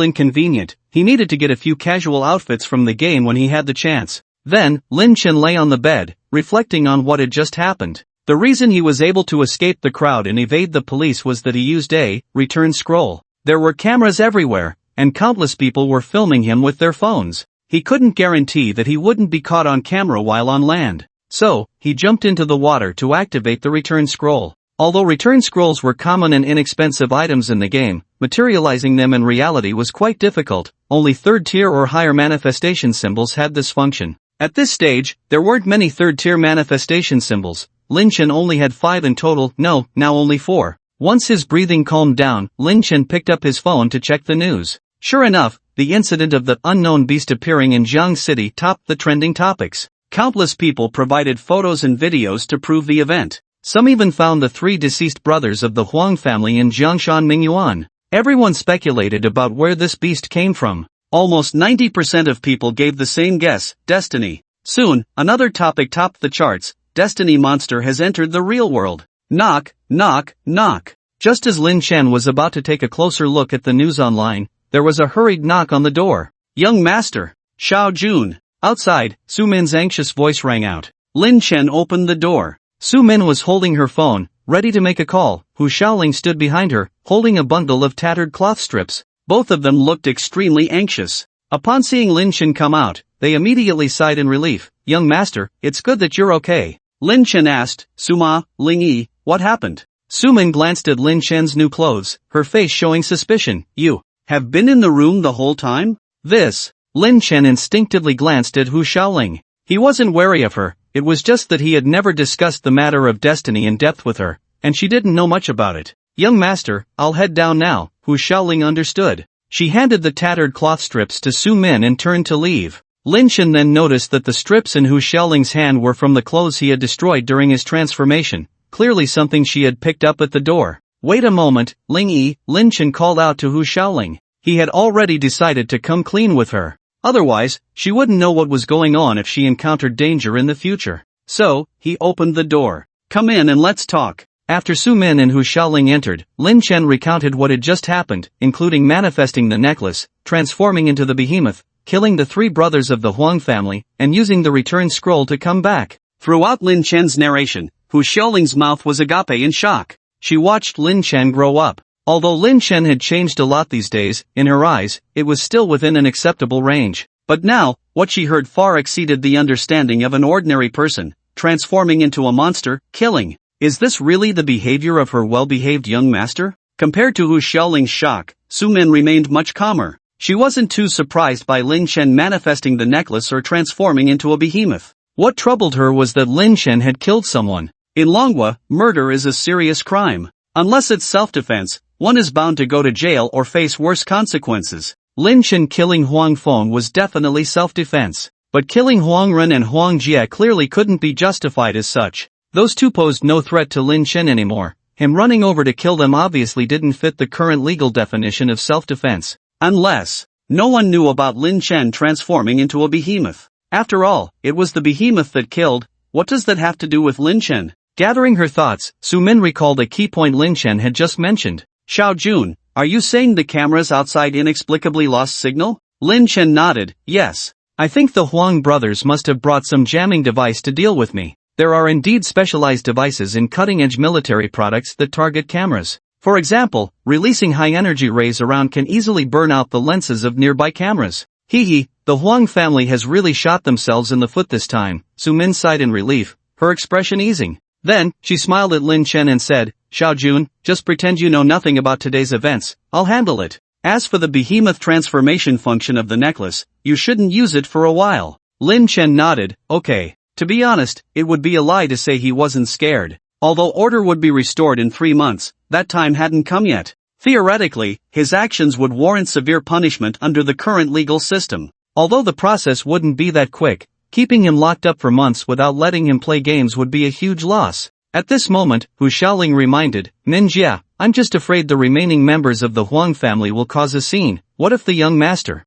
inconvenient. He needed to get a few casual outfits from the game when he had the chance. Then, Lin Chen lay on the bed, reflecting on what had just happened. The reason he was able to escape the crowd and evade the police was that he used a return scroll. There were cameras everywhere, and countless people were filming him with their phones. He couldn't guarantee that he wouldn't be caught on camera while on land. So, he jumped into the water to activate the return scroll. Although return scrolls were common and inexpensive items in the game, materializing them in reality was quite difficult. Only third-tier or higher manifestation symbols had this function. At this stage, there weren't many third-tier manifestation symbols. Lin Chen only had 5 in total, now only 4. Once his breathing calmed down, Lin Chen picked up his phone to check the news. Sure enough, the incident of the unknown beast appearing in Jiang City topped the trending topics. Countless people provided photos and videos to prove the event. Some even found the 3 deceased brothers of the Huang family in Jiangshan Mingyuan. Everyone speculated about where this beast came from. Almost 90% of people gave the same guess, destiny. Soon, another topic topped the charts: Destiny monster has entered the real world. Knock, knock, knock. Just as Lin Chen was about to take a closer look at the news online, there was a hurried knock on the door. Young master. Xiao Jun. Outside, Su Min's anxious voice rang out. Lin Chen opened the door. Su Min was holding her phone, ready to make a call. Hu Xiaoling stood behind her, holding a bundle of tattered cloth strips. Both of them looked extremely anxious. Upon seeing Lin Chen come out, they immediately sighed in relief. Young master, it's good that you're okay. Lin Chen asked, Suma, Ling Yi, what happened? Su Min glanced at Lin Chen's new clothes, her face showing suspicion. You have been in the room the whole time? Lin Chen instinctively glanced at Hu Xiaoling. He wasn't wary of her, it was just that he had never discussed the matter of destiny in depth with her, and she didn't know much about it. Young master, I'll head down now, Hu Xiaoling understood. She handed the tattered cloth strips to Su Min and turned to leave. Lin Chen then noticed that the strips in Hu Xiaoling's hand were from the clothes he had destroyed during his transformation, clearly something she had picked up at the door. Wait a moment, Ling Yi, Lin Chen called out to Hu Xiaoling. He had already decided to come clean with her. Otherwise, she wouldn't know what was going on if she encountered danger in the future. So, he opened the door. Come in and let's talk. After Su Min and Hu Xiaoling entered, Lin Chen recounted what had just happened, including manifesting the necklace, transforming into the behemoth, killing the three brothers of the Huang family, and using the return scroll to come back. Throughout Lin Chen's narration, Hu Xiaoling's mouth was agape in shock. She watched Lin Chen grow up. Although Lin Chen had changed a lot these days, in her eyes, it was still within an acceptable range. But now, what she heard far exceeded the understanding of an ordinary person, transforming into a monster, killing. Is this really the behavior of her well-behaved young master? Compared to Hu Xiaoling's shock, Su Min remained much calmer. She wasn't too surprised by Lin Chen manifesting the necklace or transforming into a behemoth. What troubled her was that Lin Chen had killed someone. In Manhwa, murder is a serious crime. Unless it's self-defense, one is bound to go to jail or face worse consequences. Lin Chen killing Huang Feng was definitely self-defense. But killing Huang Ren and Huang Jie clearly couldn't be justified as such. Those two posed no threat to Lin Chen anymore. Him running over to kill them obviously didn't fit the current legal definition of self-defense. Unless, no one knew about Lin Chen transforming into a behemoth. After all, it was the behemoth that killed. What does that have to do with Lin Chen? Gathering her thoughts, Su Min recalled a key point Lin Chen had just mentioned. Xiao Jun, are you saying the cameras outside inexplicably lost signal? Lin Chen nodded, yes. I think the Huang brothers must have brought some jamming device to deal with me. There are indeed specialized devices in cutting-edge military products that target cameras. For example, releasing high-energy rays around can easily burn out the lenses of nearby cameras. The Huang family has really shot themselves in the foot this time, Su Min sighed in relief, her expression easing. Then, she smiled at Lin Chen and said, Xiao Jun, just pretend you know nothing about today's events, I'll handle it. As for the behemoth transformation function of the necklace, you shouldn't use it for a while. Lin Chen nodded, okay. To be honest, it would be a lie to say he wasn't scared. Although order would be restored in 3 months, that time hadn't come yet. Theoretically, his actions would warrant severe punishment under the current legal system. Although the process wouldn't be that quick, keeping him locked up for months without letting him play games would be a huge loss. At this moment, Hu Xiaoling reminded, Ninjia, I'm just afraid the remaining members of the Huang family will cause a scene. What if the young master?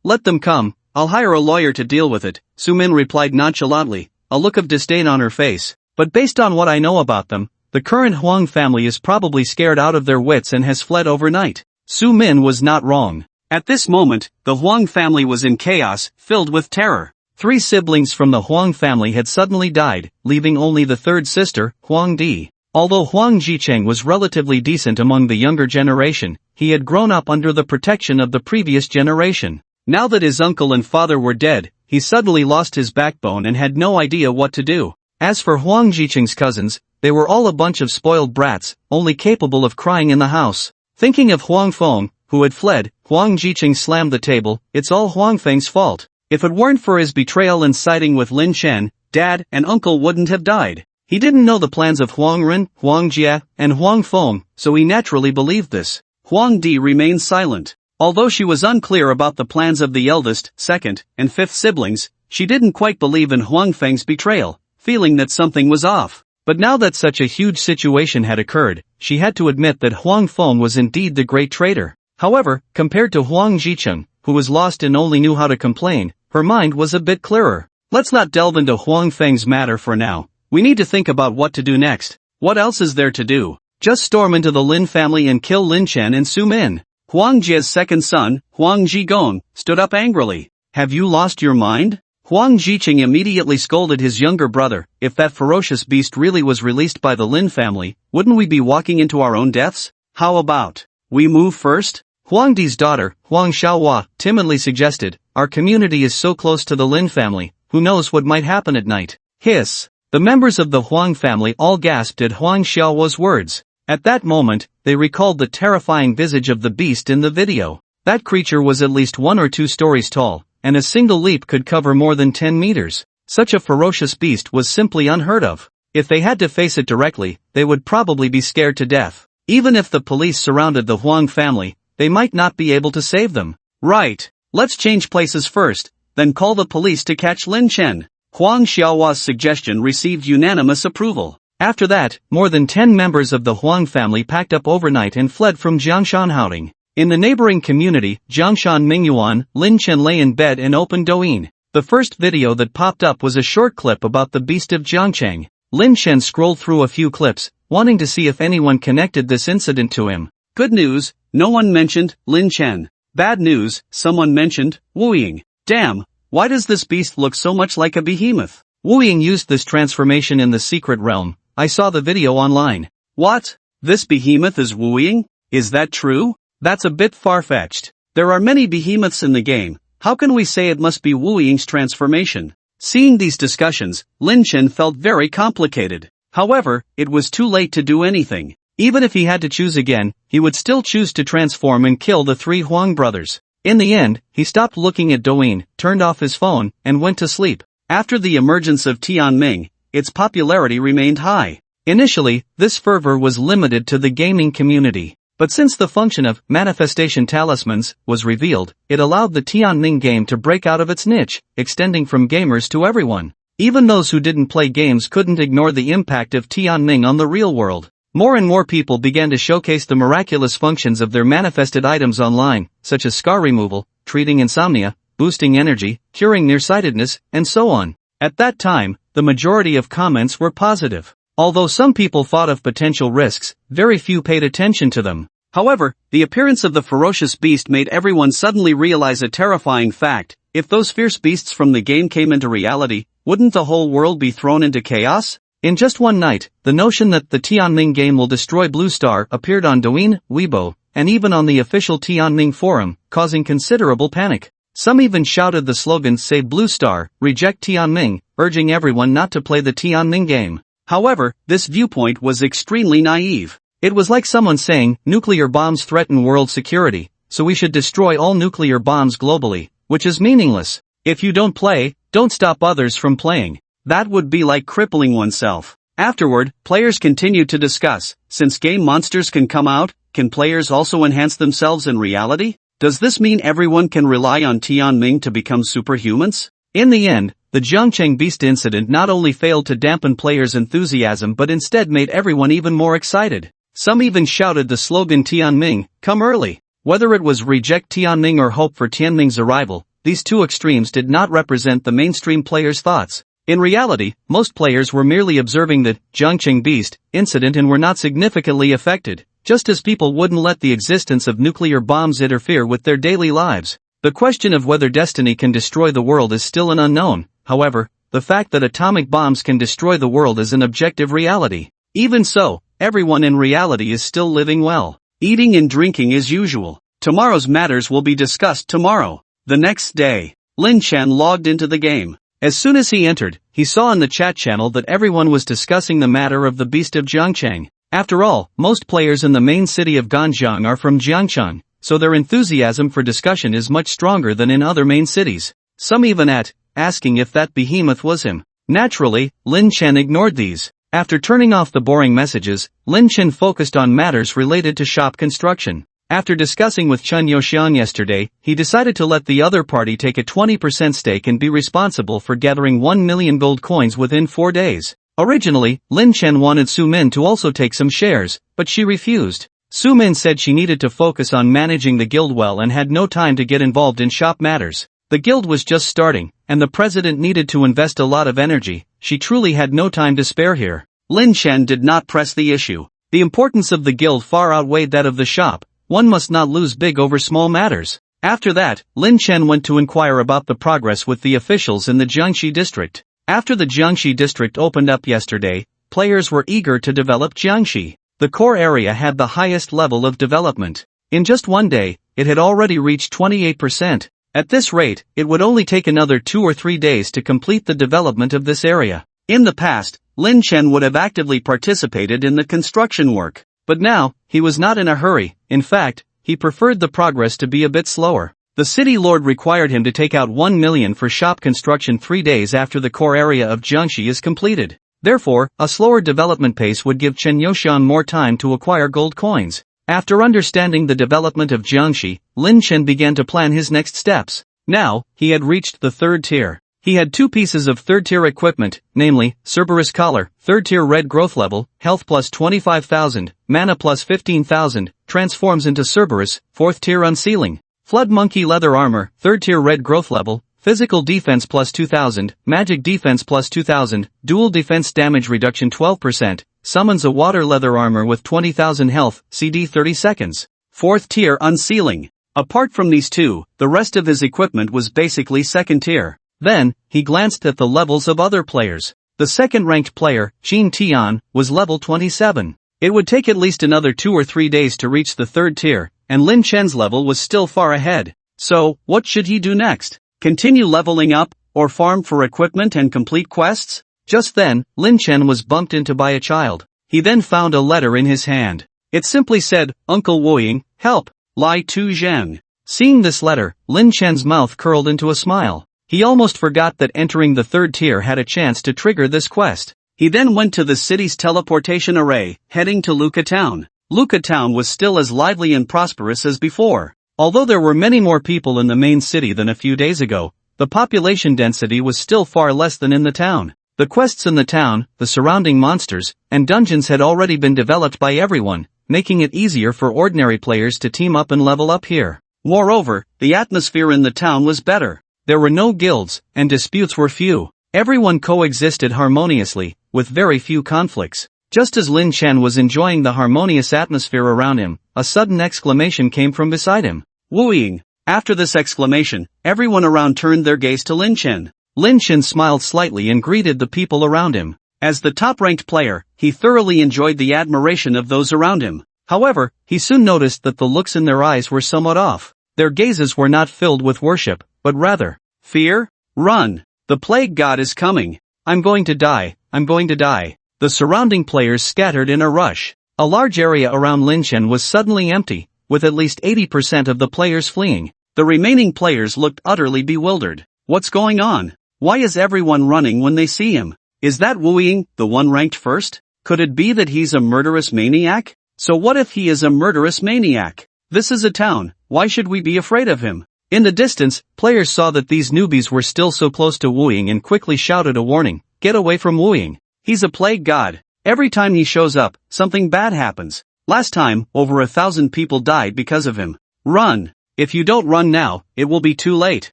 Let them come, I'll hire a lawyer to deal with it, Su Min replied nonchalantly, a look of disdain on her face. But based on what I know about them, the current Huang family is probably scared out of their wits and has fled overnight. Su Min was not wrong. At this moment, the Huang family was in chaos, filled with terror. 3 siblings from the Huang family had suddenly died, leaving only the third sister, Huang Di. Although Huang Jicheng was relatively decent among the younger generation, he had grown up under the protection of the previous generation. Now that his uncle and father were dead, he suddenly lost his backbone and had no idea what to do. As for Huang Jicheng's cousins, they were all a bunch of spoiled brats, only capable of crying in the house. Thinking of Huang Feng, who had fled, Huang Jicheng slammed the table. It's all Huang Feng's fault. If it weren't for his betrayal and siding with Lin Chen, Dad and Uncle wouldn't have died. He didn't know the plans of Huang Ren, Huang Jie, and Huang Feng, so he naturally believed this. Huang Di remained silent. Although she was unclear about the plans of the eldest, second, and fifth siblings, she didn't quite believe in Huang Feng's betrayal, feeling that something was off. But now that such a huge situation had occurred, she had to admit that Huang Feng was indeed the great traitor. However, compared to Huang Jicheng, who was lost and only knew how to complain, her mind was a bit clearer. Let's not delve into Huang Feng's matter for now. We need to think about what to do next. What else is there to do? Just storm into the Lin family and kill Lin Chen and Su Min. Huang Jie's second son, Huang Jigong, stood up angrily. Have you lost your mind? Huang Jiqing immediately scolded his younger brother. If that ferocious beast really was released by the Lin family, wouldn't we be walking into our own deaths? How about we move first? Huang Di's daughter, Huang Xiaohua, timidly suggested. Our community is so close to the Lin family, who knows what might happen at night? Hiss. The members of the Huang family all gasped at Huang Xiaohua's words. At that moment, they recalled the terrifying visage of the beast in the video. That creature was at least 1 or 2 stories tall, and a single leap could cover more than 10 meters. Such a ferocious beast was simply unheard of. If they had to face it directly, they would probably be scared to death. Even if the police surrounded the Huang family, they might not be able to save them. Right. Let's change places first, then call the police to catch Lin Chen. Huang Xiaohua's suggestion received unanimous approval. After that, more than 10 members of the Huang family packed up overnight and fled from Jiangshan Haoding. In the neighboring community, Jiangshan Mingyuan, Lin Chen lay in bed and opened Douyin. The first video that popped up was a short clip about the beast of Jiangcheng. Lin Chen scrolled through a few clips, wanting to see if anyone connected this incident to him. Good news, no one mentioned Lin Chen. Bad news, someone mentioned Wu Ying. Damn, why does this beast look so much like a behemoth? Wu Ying used this transformation in the secret realm. I saw the video online. What? This behemoth is Wu Ying? Is that true? That's a bit far-fetched. There are many behemoths in the game. How can we say it must be Wu Ying's transformation? Seeing these discussions, Lin Chen felt very complicated. However, it was too late to do anything. Even if he had to choose again, he would still choose to transform and kill the 3 Huang brothers. In the end, he stopped looking at Douyin, turned off his phone, and went to sleep. After the emergence of Tianming, its popularity remained high. Initially, this fervor was limited to the gaming community. But since the function of manifestation talismans was revealed, it allowed the Tianming game to break out of its niche, extending from gamers to everyone. Even those who didn't play games couldn't ignore the impact of Tianming on the real world. More and more people began to showcase the miraculous functions of their manifested items online, such as scar removal, treating insomnia, boosting energy, curing nearsightedness, and so on. At that time, the majority of comments were positive. Although some people thought of potential risks, very few paid attention to them. However, the appearance of the ferocious beast made everyone suddenly realize a terrifying fact. If those fierce beasts from the game came into reality, wouldn't the whole world be thrown into chaos? In just one night, the notion that the Tianming game will destroy Blue Star appeared on Douyin, Weibo, and even on the official Tianming forum, causing considerable panic. Some even shouted the slogan "Save Blue Star, reject Tianming," urging everyone not to play the Tianming game. However, this viewpoint was extremely naive. It was like someone saying, nuclear bombs threaten world security, so we should destroy all nuclear bombs globally, which is meaningless. If you don't play, don't stop others from playing. That would be like crippling oneself. Afterward, players continued to discuss, since game monsters can come out, can players also enhance themselves in reality? Does this mean everyone can rely on Tianming to become superhumans? In the end, the Jiangcheng Beast incident not only failed to dampen players' enthusiasm but instead made everyone even more excited. Some even shouted the slogan Tianming, come early. Whether it was reject Tianming or hope for Tianming's arrival, these two extremes did not represent the mainstream players' thoughts. In reality, most players were merely observing the Jiangcheng Beast incident and were not significantly affected, just as people wouldn't let the existence of nuclear bombs interfere with their daily lives. The question of whether destiny can destroy the world is still an unknown. However, the fact that atomic bombs can destroy the world is an objective reality. Even so, everyone in reality is still living well, eating and drinking as usual. Tomorrow's matters will be discussed tomorrow. The next day, Lin Chen logged into the game. As soon as he entered, he saw in the chat channel that everyone was discussing the matter of the Beast of Jiangcheng. After all, most players in the main city of Ganjiang are from Jiangcheng, so their enthusiasm for discussion is much stronger than in other main cities. Some even asking if that behemoth was him. Naturally, Lin Chen ignored these. After turning off the boring messages, Lin Chen focused on matters related to shop construction. After discussing with Chen Youxian yesterday, he decided to let the other party take a 20% stake and be responsible for gathering 1 million gold coins within 4 days. Originally, Lin Chen wanted Su Min to also take some shares, but she refused. Su-min said she needed to focus on managing the guild well and had no time to get involved in shop matters. The guild was just starting, and the president needed to invest a lot of energy. She truly had no time to spare here. Lin Chen did not press the issue. The importance of the guild far outweighed that of the shop. One must not lose big over small matters. After that, Lin Chen went to inquire about the progress with the officials in the Jiangxi district. After the Jiangxi district opened up yesterday, players were eager to develop Jiangxi. The core area had the highest level of development. In just one day, it had already reached 28%. At this rate, it would only take another 2 or 3 days to complete the development of this area. In the past, Lin Chen would have actively participated in the construction work. But now, he was not in a hurry. In fact, he preferred the progress to be a bit slower. The city lord required him to take out 1 million for shop construction 3 days after the core area of Jiangxi is completed. Therefore, a slower development pace would give Chen Youxian more time to acquire gold coins. After understanding the development of Jiangxi, Lin Chen began to plan his next steps. Now, he had reached the 3rd tier. He had 2 pieces of 3rd tier equipment, namely, Cerberus Collar, 3rd tier red growth level, health plus 25,000, mana plus 15,000, transforms into Cerberus, 4th tier unsealing. Flood Monkey leather armor, 3rd tier red growth level, physical defense plus 2,000, magic defense plus 2,000, dual defense damage reduction 12%, summons a water leather armor with 20,000 health, CD 30 seconds. 4th tier unsealing. Apart from these 2, the rest of his equipment was basically 2nd tier. Then, he glanced at the levels of other players. The 2nd-ranked player, Qin Tian, was level 27. It would take at least another 2 or 3 days to reach the 3rd tier, and Lin Chen's level was still far ahead. So, what should he do next? Continue leveling up, or farm for equipment and complete quests? Just then, Lin Chen was bumped into by a child. He then found a letter in his hand. It simply said, "Uncle Woying, help, Lai Tu Zhang." Seeing this letter, Lin Chen's mouth curled into a smile. He almost forgot that entering the 3rd tier had a chance to trigger this quest. He then went to the city's teleportation array, heading to Luka Town. Luka Town was still as lively and prosperous as before. Although there were many more people in the main city than a few days ago, the population density was still far less than in the town. The quests in the town, the surrounding monsters, and dungeons had already been developed by everyone, making it easier for ordinary players to team up and level up here. Moreover, the atmosphere in the town was better. There were no guilds, and disputes were few. Everyone coexisted harmoniously, with very few conflicts. Just as Lin Chen was enjoying the harmonious atmosphere around him, a sudden exclamation came from beside him. "Wooing!" After this exclamation, everyone around turned their gaze to Lin Chen. Lin Chen smiled slightly and greeted the people around him. As the top-ranked player, he thoroughly enjoyed the admiration of those around him. However, he soon noticed that the looks in their eyes were somewhat off. Their gazes were not filled with worship, but rather, fear. "Run! The plague god is coming! I'm going to die, I'm going to die!" The surrounding players scattered in a rush. A large area around Lin Chen was suddenly empty, with at least 80% of the players fleeing. The remaining players looked utterly bewildered. What's going on? Why is everyone running when they see him? Is that Wooing, the one ranked first? Could it be that he's a murderous maniac? So what if he is a murderous maniac? This is a town, why should we be afraid of him? In the distance, players saw that these newbies were still so close to Wooing and quickly shouted a warning, "Get away from Wooing. He's a plague god. Every time he shows up, something bad happens. Last time, over 1,000 people died because of him. Run! If you don't run now, it will be too late."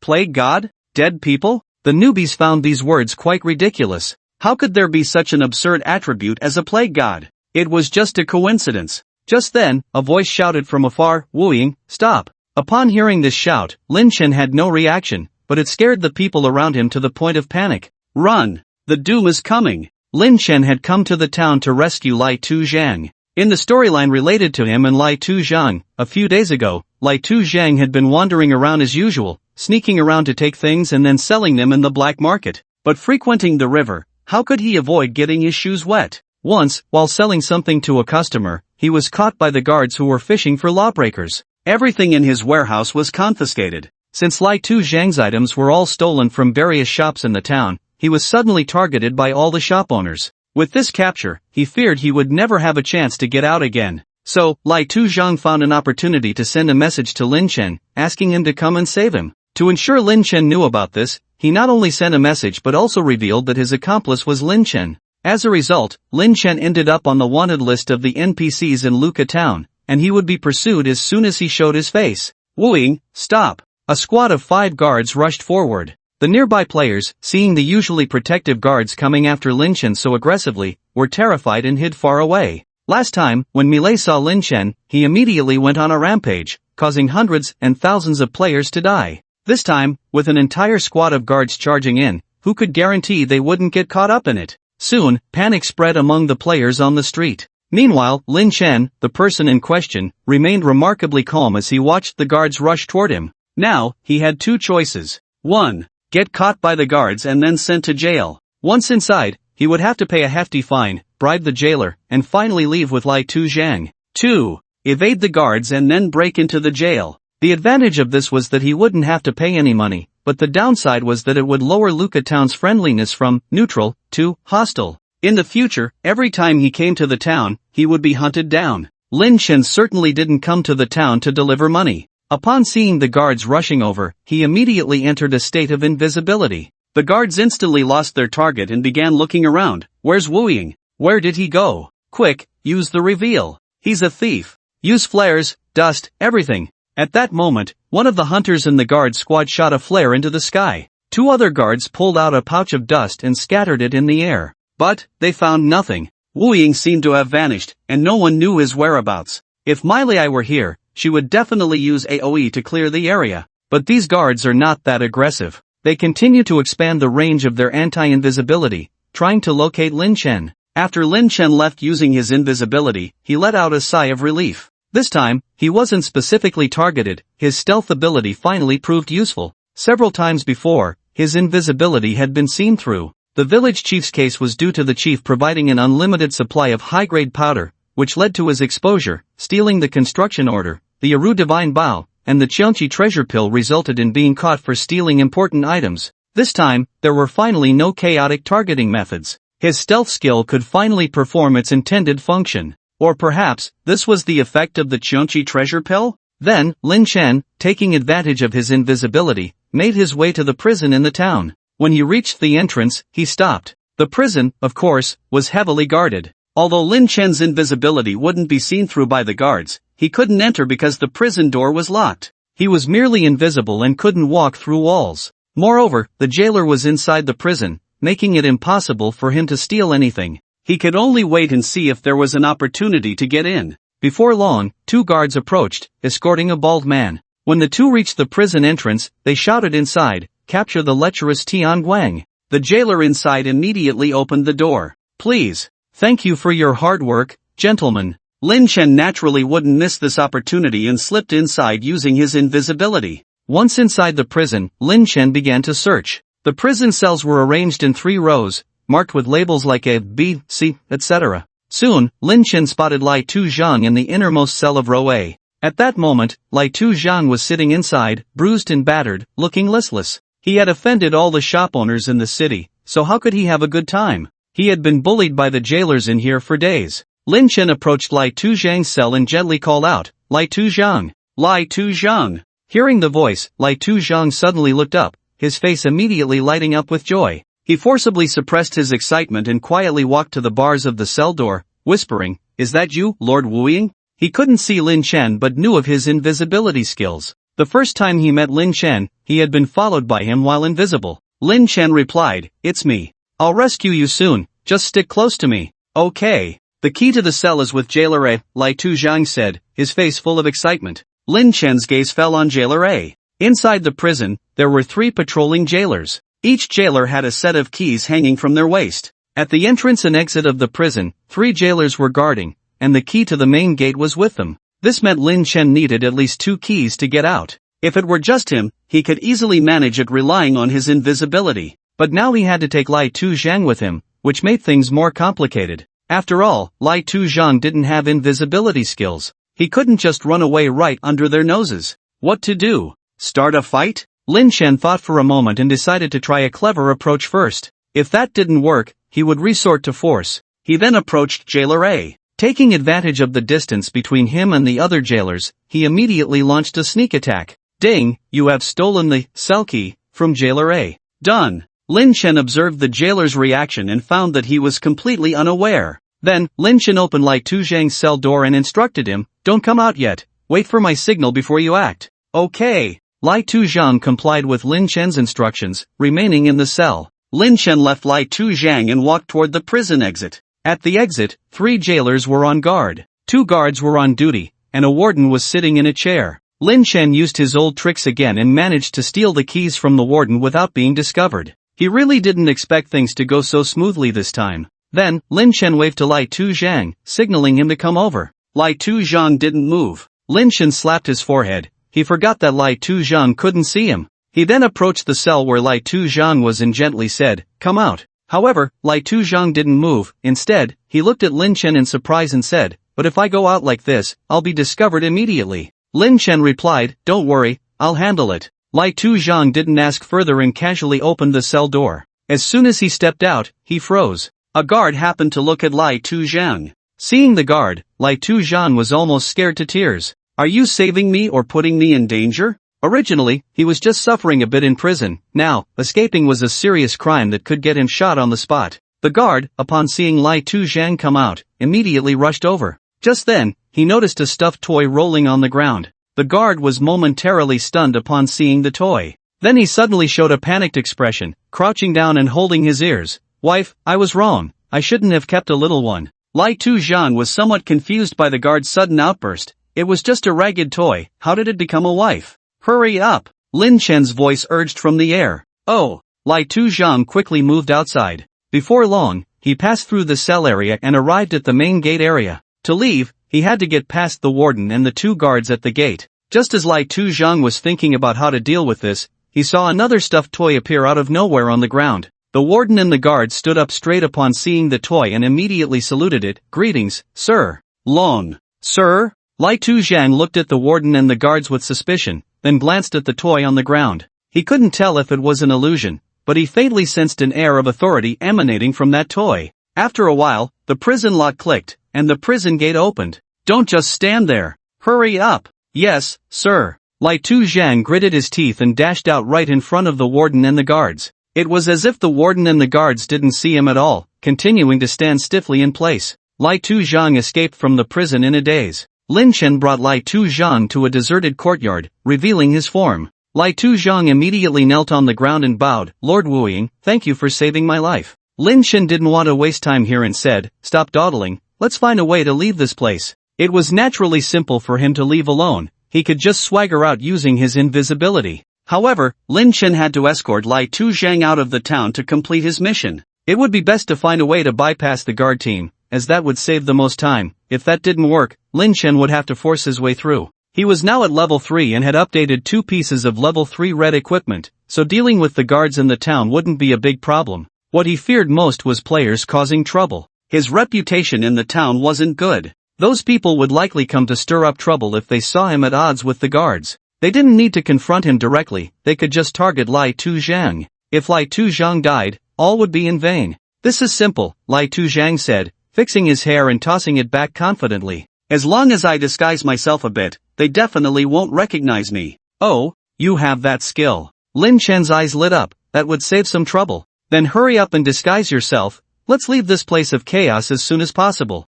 Plague god? Dead people? The newbies found these words quite ridiculous. How could there be such an absurd attribute as a plague god? It was just a coincidence. Just then, a voice shouted from afar, "Wooing, stop!" Upon hearing this shout, Lin Chen had no reaction, but it scared the people around him to the point of panic. Run! The doom is coming! Lin Chen had come to the town to rescue Lai Tu Zhang. In the storyline related to him and Lai Tu Zhang, a few days ago, Lai Tu Zhang had been wandering around as usual, sneaking around to take things and then selling them in the black market. But frequenting the river, how could he avoid getting his shoes wet? Once, while selling something to a customer, he was caught by the guards who were fishing for lawbreakers. Everything in his warehouse was confiscated. Since Lai Tu Zhang's items were all stolen from various shops in the town, he was suddenly targeted by all the shop owners. With this capture, he feared he would never have a chance to get out again. So, Lai Tu Zhang found an opportunity to send a message to Lin Chen, asking him to come and save him. To ensure Lin Chen knew about this, he not only sent a message but also revealed that his accomplice was Lin Chen. As a result, Lin Chen ended up on the wanted list of the NPCs in Luka Town, and he would be pursued as soon as he showed his face. Wooing, stop! A squad of 5 guards rushed forward. The nearby players, seeing the usually protective guards coming after Lin Chen so aggressively, were terrified and hid far away. Last time, when Millet saw Lin Chen, he immediately went on a rampage, causing hundreds and thousands of players to die. This time, with an entire squad of guards charging in, who could guarantee they wouldn't get caught up in it? Soon, panic spread among the players on the street. Meanwhile, Lin Chen, the person in question, remained remarkably calm as he watched the guards rush toward him. Now, he had 2 choices. 1. Get caught by the guards and then sent to jail. Once inside, he would have to pay a hefty fine, bribe the jailer, and finally leave with Lai Tu-Zhang. 2. Evade the guards and then break into the jail. The advantage of this was that he wouldn't have to pay any money, but the downside was that it would lower Luca Town's friendliness from neutral to hostile. In the future, every time he came to the town, he would be hunted down. Lin Chen certainly didn't come to the town to deliver money. Upon seeing the guards rushing over, he immediately entered a state of invisibility. The guards instantly lost their target and began looking around. Where's Wooing? Where did he go? Quick, use the reveal. He's a thief. Use flares, dust, everything. At that moment, one of the hunters in the guard squad shot a flare into the sky. 2 other guards pulled out a pouch of dust and scattered it in the air. But, they found nothing. Wooing seemed to have vanished, and no one knew his whereabouts. If Miley were here, she would definitely use AoE to clear the area. But these guards are not that aggressive. They continue to expand the range of their anti-invisibility, trying to locate Lin Chen. After Lin Chen left using his invisibility, he let out a sigh of relief. This time, he wasn't specifically targeted, his stealth ability finally proved useful. Several times before, his invisibility had been seen through. The village chief's case was due to the chief providing an unlimited supply of high-grade powder, which led to his exposure, stealing the construction order. The Aru Divine Bow, and the Cheonchi treasure pill resulted in being caught for stealing important items. This time, there were finally no chaotic targeting methods. His stealth skill could finally perform its intended function. Or perhaps, this was the effect of the Cheonchi treasure pill? Then, Lin Chen, taking advantage of his invisibility, made his way to the prison in the town. When he reached the entrance, he stopped. The prison, of course, was heavily guarded. Although Lin Chen's invisibility wouldn't be seen through by the guards, he couldn't enter because the prison door was locked. He was merely invisible and couldn't walk through walls. Moreover, the jailer was inside the prison, making it impossible for him to steal anything. He could only wait and see if there was an opportunity to get in. Before long, 2 guards approached, escorting a bald man. When the 2 reached the prison entrance, they shouted inside, "Capture the lecherous Tian Guang." The jailer inside immediately opened the door. "Please. Thank you for your hard work, gentlemen." Lin Chen naturally wouldn't miss this opportunity and slipped inside using his invisibility. Once inside the prison, Lin Chen began to search. The prison cells were arranged in 3 rows, marked with labels like A, B, C, etc. Soon, Lin Chen spotted Lai Tu-Zhang in the innermost cell of row A. At that moment, Lai Tu-Zhang was sitting inside, bruised and battered, looking listless. He had offended all the shop owners in the city, so how could he have a good time? He had been bullied by the jailers in here for days. Lin Chen approached Lai Tu-Zhang's cell and gently called out, "Lai Tu-Zhang! Lai Tu-Zhang!" Hearing the voice, Lai Tu-Zhang suddenly looked up, his face immediately lighting up with joy. He forcibly suppressed his excitement and quietly walked to the bars of the cell door, whispering, "Is that you, Lord Wooing?" He couldn't see Lin Chen but knew of his invisibility skills. The first time he met Lin Chen, he had been followed by him while invisible. Lin Chen replied, "It's me. I'll rescue you soon, just stick close to me." "Okay. The key to the cell is with Jailer A," Lai Tu-Zhang said, his face full of excitement. Lin Chen's gaze fell on Jailer A. Inside the prison, there were 3 patrolling jailers. Each jailer had a set of keys hanging from their waist. At the entrance and exit of the prison, 3 jailers were guarding, and the key to the main gate was with them. This meant Lin Chen needed at least 2 keys to get out. If it were just him, he could easily manage it relying on his invisibility. But now he had to take Lai Tu-Zhang with him, which made things more complicated. After all, Lai Tu-Zhang didn't have invisibility skills. He couldn't just run away right under their noses. What to do? Start a fight? Lin Chen thought for a moment and decided to try a clever approach first. If that didn't work, he would resort to force. He then approached Jailer A. Taking advantage of the distance between him and the other jailers, he immediately launched a sneak attack. "Ding, you have stolen the cell key from Jailer A." "Done." Lin Chen observed the jailer's reaction and found that he was completely unaware. Then, Lin Chen opened Lai Tuzhang's cell door and instructed him, "Don't come out yet. Wait for my signal before you act." "Okay." Lai Tuzhang complied with Lin Chen's instructions, remaining in the cell. Lin Chen left Lai Tuzhang and walked toward the prison exit. At the exit, 3 jailers were on guard. 2 guards were on duty, and a warden was sitting in a chair. Lin Chen used his old tricks again and managed to steal the keys from the warden without being discovered. He really didn't expect things to go so smoothly this time. Then, Lin Chen waved to Lai Tuzhang, signaling him to come over. Lai Tuzhang didn't move. Lin Chen slapped his forehead. He forgot that Lai Tuzhang couldn't see him. He then approached the cell where Lai Tuzhang was and gently said, "Come out." However, Lai Tuzhang didn't move. Instead, he looked at Lin Chen in surprise and said, "But if I go out like this, I'll be discovered immediately." Lin Chen replied, "Don't worry, I'll handle it." Lai Tuzhang didn't ask further and casually opened the cell door. As soon as he stepped out, he froze. A guard happened to look at Lai Tuzhang. Seeing the guard, Lai Tuzhang was almost scared to tears. "Are you saving me or putting me in danger?" Originally, he was just suffering a bit in prison. Now, escaping was a serious crime that could get him shot on the spot. The guard, upon seeing Lai Tuzhang come out, immediately rushed over. Just then, he noticed a stuffed toy rolling on the ground. The guard was momentarily stunned upon seeing the toy. Then he suddenly showed a panicked expression, crouching down and holding his ears. "Wife, I was wrong. I shouldn't have kept a little one." Lai Tuzhang was somewhat confused by the guard's sudden outburst. It was just a ragged toy. How did it become a wife? "Hurry up!" Lin Chen's voice urged from the air. "Oh!" Lai Tuzhang quickly moved outside. Before long, he passed through the cell area and arrived at the main gate area. To leave, he had to get past the warden and the 2 guards at the gate. Just as Lai Tuzhang was thinking about how to deal with this, he saw another stuffed toy appear out of nowhere on the ground. The warden and the guard stood up straight upon seeing the toy and immediately saluted it. "Greetings, sir." "Long." "Sir?" Lai Tuzhang looked at the warden and the guards with suspicion, then glanced at the toy on the ground. He couldn't tell if it was an illusion, but he faintly sensed an air of authority emanating from that toy. After a while, the prison lock clicked, and the prison gate opened. "Don't just stand there. Hurry up." "Yes, sir." Lai Tuzhang gritted his teeth and dashed out right in front of the warden and the guards. It was as if the warden and the guards didn't see him at all, continuing to stand stiffly in place. Lai Tuzhang escaped from the prison in a daze. Lin Chen brought Lai Tuzhang to a deserted courtyard, revealing his form. Lai Tuzhang immediately knelt on the ground and bowed. "Lord Wuying, thank you for saving my life." Lin Chen didn't want to waste time here and said, "Stop dawdling, let's find a way to leave this place." It was naturally simple for him to leave alone. He could just swagger out using his invisibility. However, Lin Chen had to escort Lai Tuzhang out of the town to complete his mission. It would be best to find a way to bypass the guard team, as that would save the most time. If that didn't work, Lin Chen would have to force his way through. He was now at level 3 and had updated 2 pieces of level 3 red equipment, so dealing with the guards in the town wouldn't be a big problem. What he feared most was players causing trouble. His reputation in the town wasn't good. Those people would likely come to stir up trouble if they saw him at odds with the guards. They didn't need to confront him directly, they could just target Lai Tuzhang. If Lai Tuzhang died, all would be in vain. "This is simple," Lai Tuzhang said, fixing his hair and tossing it back confidently. "As long as I disguise myself a bit, they definitely won't recognize me." "Oh, you have that skill." Lin Chen's eyes lit up. "That would save some trouble." "Then hurry up and disguise yourself. Let's leave this place of chaos as soon as possible."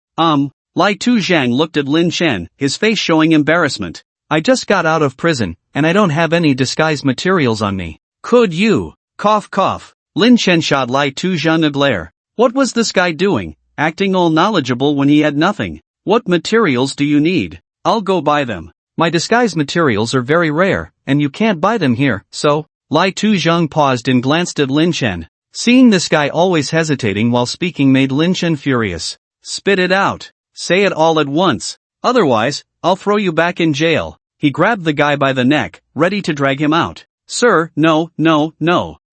Lai Tuzhang looked at Lin Chen, his face showing embarrassment. "I just got out of prison, and I don't have any disguise materials on me. Could you?" Cough cough. Lin Chen shot Lai Tuzhang a glare. What was this guy doing, acting all knowledgeable when he had nothing? "What materials do you need? I'll go buy them." "My disguise materials are very rare, and you can't buy them here, so..." Lai Tuzhang paused and glanced at Lin Chen. Seeing this guy always hesitating while speaking made Lin Chen furious. "Spit it out. Say it all at once. Otherwise, I'll throw you back in jail." He grabbed the guy by the neck, ready to drag him out. "Sir, no.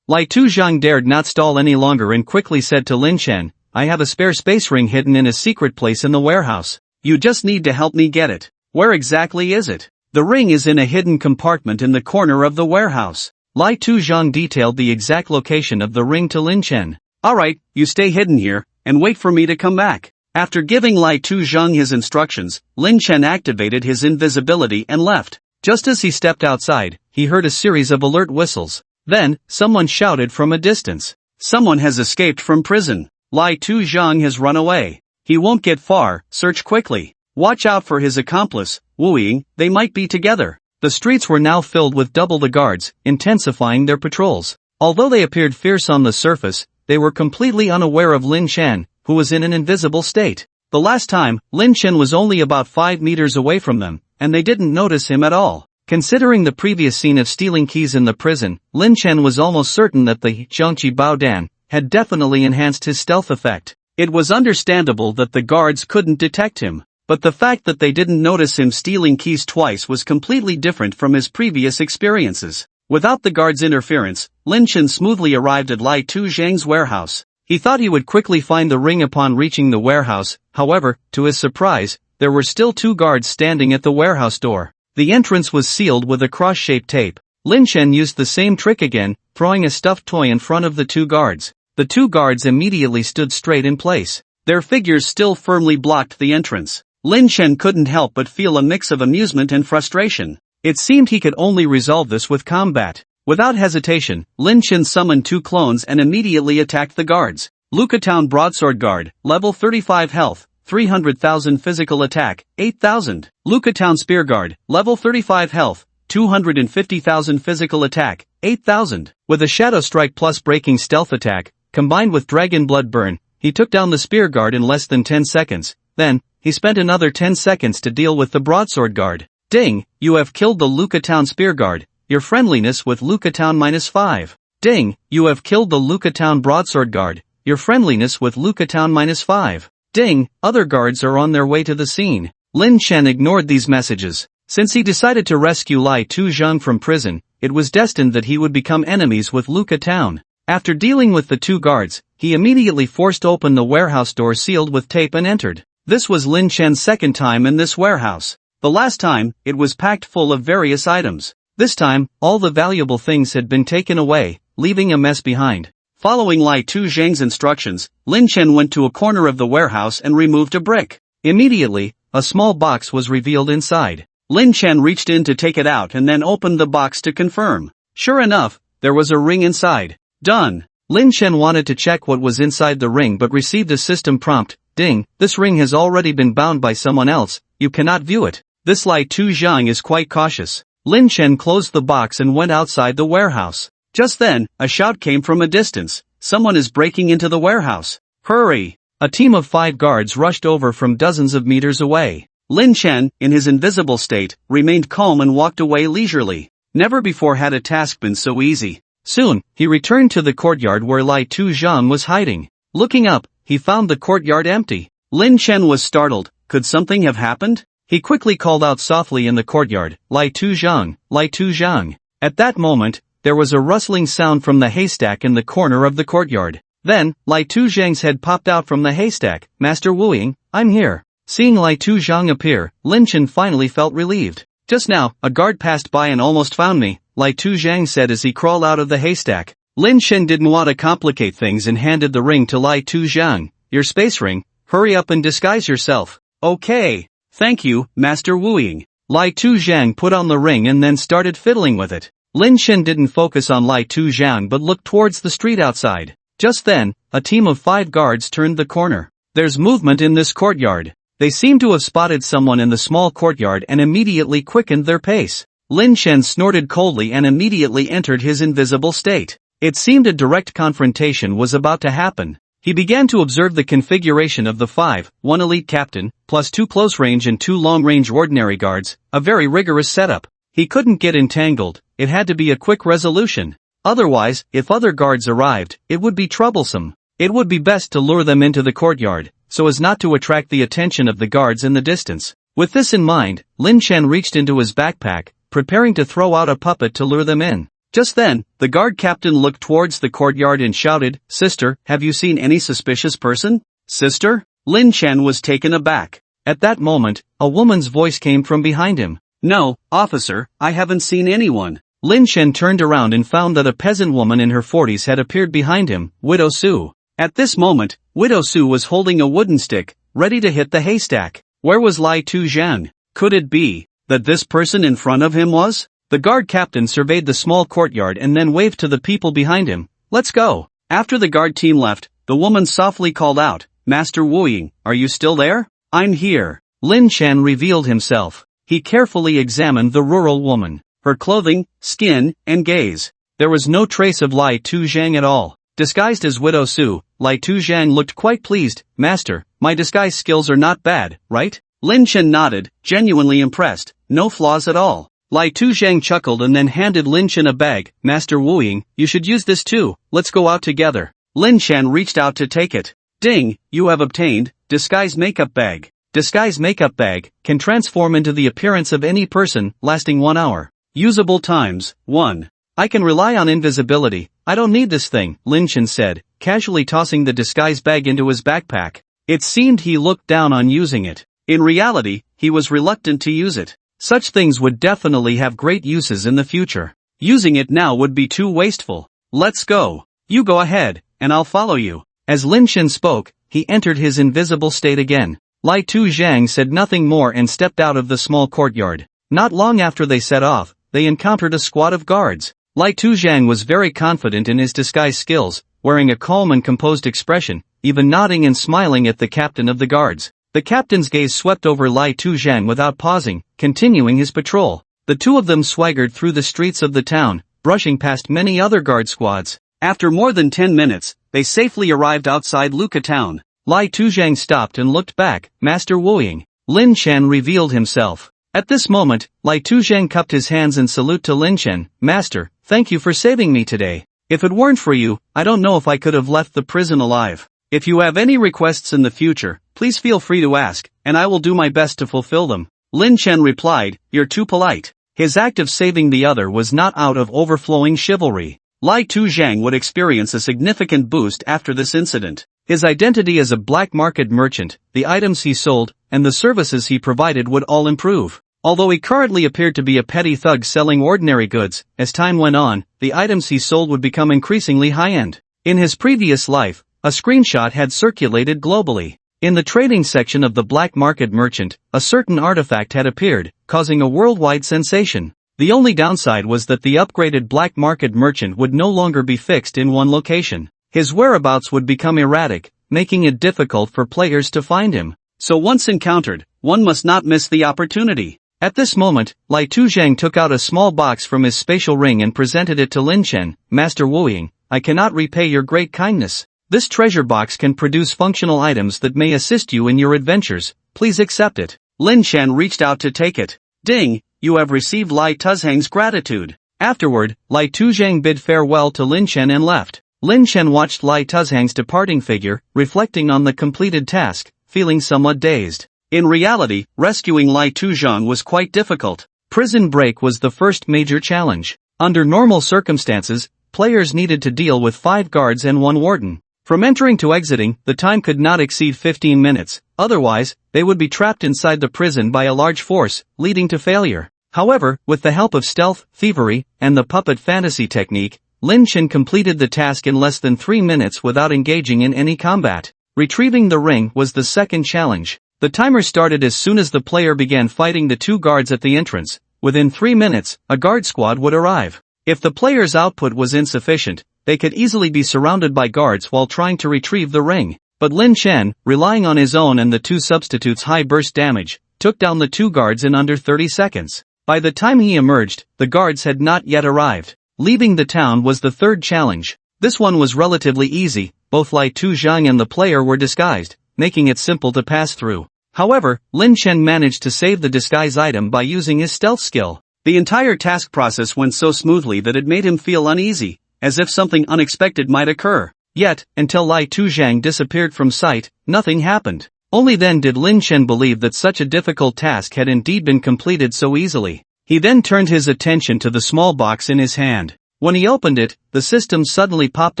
Lai Tuzhang dared not stall any longer and quickly said to Lin Chen, "I have a spare space ring hidden in a secret place in the warehouse. You just need to help me get it." "Where exactly is it?" "The ring is in a hidden compartment in the corner of the warehouse." Lai Tuzhang detailed the exact location of the ring to Lin Chen. "Alright, you stay hidden here, and wait for me to come back." After giving Lai Tuzhang his instructions, Lin Chen activated his invisibility and left. Just as he stepped outside, he heard a series of alert whistles. Then, someone shouted from a distance. "Someone has escaped from prison. Lai Tuzhang has run away." He won't get far, search quickly. Watch out for his accomplice, Wu Ying, they might be together. The streets were now filled with double the guards, intensifying their patrols. Although they appeared fierce on the surface, they were completely unaware of Lin Chen, who was in an invisible state. The last time, Lin Chen was only about 5 meters away from them, and they didn't notice him at all. Considering the previous scene of stealing keys in the prison, Lin Chen was almost certain that the Zhangqi Baodan had definitely enhanced his stealth effect. It was understandable that the guards couldn't detect him, but the fact that they didn't notice him stealing keys twice was completely different from his previous experiences. Without the guards' interference, Lin Chen smoothly arrived at Lai Tu Zhang's warehouse. He thought he would quickly find the ring upon reaching the warehouse, however, to his surprise, there were still 2 guards standing at the warehouse door. The entrance was sealed with a cross-shaped tape. Lin Chen used the same trick again, throwing a stuffed toy in front of the 2 guards. The 2 guards immediately stood straight in place. Their figures still firmly blocked the entrance. Lin Chen couldn't help but feel a mix of amusement and frustration. It seemed he could only resolve this with combat. Without hesitation, Lin Chen summoned 2 clones and immediately attacked the guards. Lukatown Broadsword Guard, level 35 health, 300,000 physical attack, 8,000. Lukatown Spear Guard, level 35 health, 250,000 physical attack, 8,000. With a Shadow Strike plus breaking stealth attack, combined with Dragon Blood Burn, he took down the Spear Guard in less than 10 seconds. Then, he spent another 10 seconds to deal with the Broadsword Guard. Ding, you have killed the Lukatown Spear Guard. Your friendliness with Lukatown -5. Ding, you have killed the Lukatown Broadsword Guard. Your friendliness with Lukatown -5. Ding, other guards are on their way to the scene. Lin Chen ignored these messages. Since he decided to rescue Lai Tu Zhang from prison, it was destined that he would become enemies with Lukatown. After dealing with the 2 guards, he immediately forced open the warehouse door sealed with tape and entered. This was Lin Chen's second time in this warehouse. The last time, it was packed full of various items. This time, all the valuable things had been taken away, leaving a mess behind. Following Lai Tu Zhang's instructions, Lin Chen went to a corner of the warehouse and removed a brick. Immediately, a small box was revealed inside. Lin Chen reached in to take it out and then opened the box to confirm. Sure enough, there was a ring inside. Done. Lin Chen wanted to check what was inside the ring but received a system prompt. Ding, this ring has already been bound by someone else, you cannot view it. This Lai Tu Zhang is quite cautious. Lin Chen closed the box and went outside the warehouse. Just then, a shout came from a distance. Someone is breaking into the warehouse. Hurry! A team of 5 guards rushed over from dozens of meters away. Lin Chen, in his invisible state, remained calm and walked away leisurely. Never before had a task been so easy. Soon, he returned to the courtyard where Lai Tu Zhang was hiding. Looking up, he found the courtyard empty. Lin Chen was startled. Could something have happened? He quickly called out softly in the courtyard, Lai Tu Zhang, Lai Tu Zhang. At that moment, there was a rustling sound from the haystack in the corner of the courtyard. Then, Lai Tu Zhang's head popped out from the haystack. Master Wu Ying, I'm here. Seeing Lai Tu Zhang appear, Lin Chen finally felt relieved. Just now, a guard passed by and almost found me, Lai Tu Zhang said as he crawled out of the haystack. Lin Chen didn't want to complicate things and handed the ring to Lai Tu Zhang. Your space ring, hurry up and disguise yourself. Okay. Thank you, Master Wu Ying. Lai Tu Zhang put on the ring and then started fiddling with it. Lin Chen didn't focus on Lai Tu Zhang but looked towards the street outside. Just then, a team of 5 guards turned the corner. There's movement in this courtyard. They seem to have spotted someone in the small courtyard and immediately quickened their pace. Lin Chen snorted coldly and immediately entered his invisible state. It seemed a direct confrontation was about to happen. He began to observe the configuration of the 5, 1 elite captain, plus 2 close range and 2 long range ordinary guards, a very rigorous setup. He couldn't get entangled, it had to be a quick resolution. Otherwise, if other guards arrived, it would be troublesome. It would be best to lure them into the courtyard, so as not to attract the attention of the guards in the distance. With this in mind, Lin Chen reached into his backpack, preparing to throw out a puppet to lure them in. Just then, the guard captain looked towards the courtyard and shouted, Sister, have you seen any suspicious person? Sister? Lin Chen was taken aback. At that moment, a woman's voice came from behind him. No, officer, I haven't seen anyone. Lin Chen turned around and found that a peasant woman in her 40s had appeared behind him, Widow Su. At this moment, Widow Su was holding a wooden stick, ready to hit the haystack. Where was Lai Tu Zhang? Could it be that this person in front of him was? The guard captain surveyed the small courtyard and then waved to the people behind him. Let's go. After the guard team left, the woman softly called out, Master Wu Ying, are you still there? I'm here. Lin Chen revealed himself. He carefully examined the rural woman, her clothing, skin, and gaze. There was no trace of Lai Tuzhang at all. Disguised as Widow Su, Lai Tuzhang looked quite pleased. Master, my disguise skills are not bad, right? Lin Chen nodded, genuinely impressed. No flaws at all. Lai Tuzhang chuckled and then handed Lin Chen a bag. Master Wu Ying, you should use this too. Let's go out together. Lin Chen reached out to take it. Ding, you have obtained Disguise Makeup Bag. Disguise Makeup Bag can transform into the appearance of any person, lasting 1 hour. Usable times, 1. I can rely on invisibility. I don't need this thing, Lin Chen said, casually tossing the disguise bag into his backpack. It seemed he looked down on using it. In reality, he was reluctant to use it. Such things would definitely have great uses in the future. Using it now would be too wasteful. Let's go. You go ahead, and I'll follow you. As Lin Chen spoke, he entered his invisible state again. Lai Tuzhang said nothing more and stepped out of the small courtyard. Not long after they set off, they encountered a squad of guards. Lai Tuzhang was very confident in his disguise skills, wearing a calm and composed expression, even nodding and smiling at the captain of the guards. The captain's gaze swept over Lai Tuzhang without pausing, continuing his patrol. The two of them swaggered through the streets of the town, brushing past many other guard squads. After more than 10 minutes, they safely arrived outside Luka town. Lai Tuzhang stopped and looked back. Master Wu Ying. Lin Chen revealed himself. At this moment, Lai Tuzhang cupped his hands in salute to Lin Chen. Master, thank you for saving me today. If it weren't for you, I don't know if I could have left the prison alive. If you have any requests in the future, please feel free to ask, and I will do my best to fulfill them. Lin Chen replied, you're too polite. His act of saving the other was not out of overflowing chivalry. Lai Tuzhang would experience a significant boost after this incident. His identity as a black market merchant, the items he sold, and the services he provided would all improve. Although he currently appeared to be a petty thug selling ordinary goods, as time went on, the items he sold would become increasingly high-end. In his previous life, a screenshot had circulated globally. In the trading section of the black market merchant, a certain artifact had appeared, causing a worldwide sensation. The only downside was that the upgraded black market merchant would no longer be fixed in one location. His whereabouts would become erratic, making it difficult for players to find him. So once encountered, one must not miss the opportunity. At this moment, Lai Tuzhang took out a small box from his spatial ring and presented it to Lin Chen. Master Wu Ying, I cannot repay your great kindness. This treasure box can produce functional items that may assist you in your adventures. Please accept it. Lin Chen reached out to take it. Ding, you have received Lai Tuzhang's gratitude. Afterward, Lai Tuzhang bid farewell to Lin Chen and left. Lin Chen watched Lai Tuzhang's departing figure, reflecting on the completed task, feeling somewhat dazed. In reality, rescuing Lai Tuzhang was quite difficult. Prison break was the first major challenge. Under normal circumstances, players needed to deal with 5 guards and 1 warden. From entering to exiting, the time could not exceed 15 minutes, otherwise, they would be trapped inside the prison by a large force, leading to failure. However, with the help of stealth, thievery, and the puppet fantasy technique, Lin Chen completed the task in less than 3 minutes without engaging in any combat. Retrieving the ring was the second challenge. The timer started as soon as the player began fighting the 2 guards at the entrance. Within 3 minutes, a guard squad would arrive. If the player's output was insufficient, they could easily be surrounded by guards while trying to retrieve the ring. But Lin Chen, relying on his own and the 2 substitutes' high burst damage, took down the 2 guards in under 30 seconds. By the time he emerged, the guards had not yet arrived. Leaving the town was the third challenge. This one was relatively easy. Both Lai Tuzhang and the player were disguised, making it simple to pass through. However, Lin Chen managed to save the disguise item by using his stealth skill. The entire task process went so smoothly that it made him feel uneasy, as if something unexpected might occur. Yet, until Lai Tuzhang disappeared from sight, nothing happened. Only then did Lin Chen believe that such a difficult task had indeed been completed so easily. He then turned his attention to the small box in his hand. When he opened it, the system suddenly popped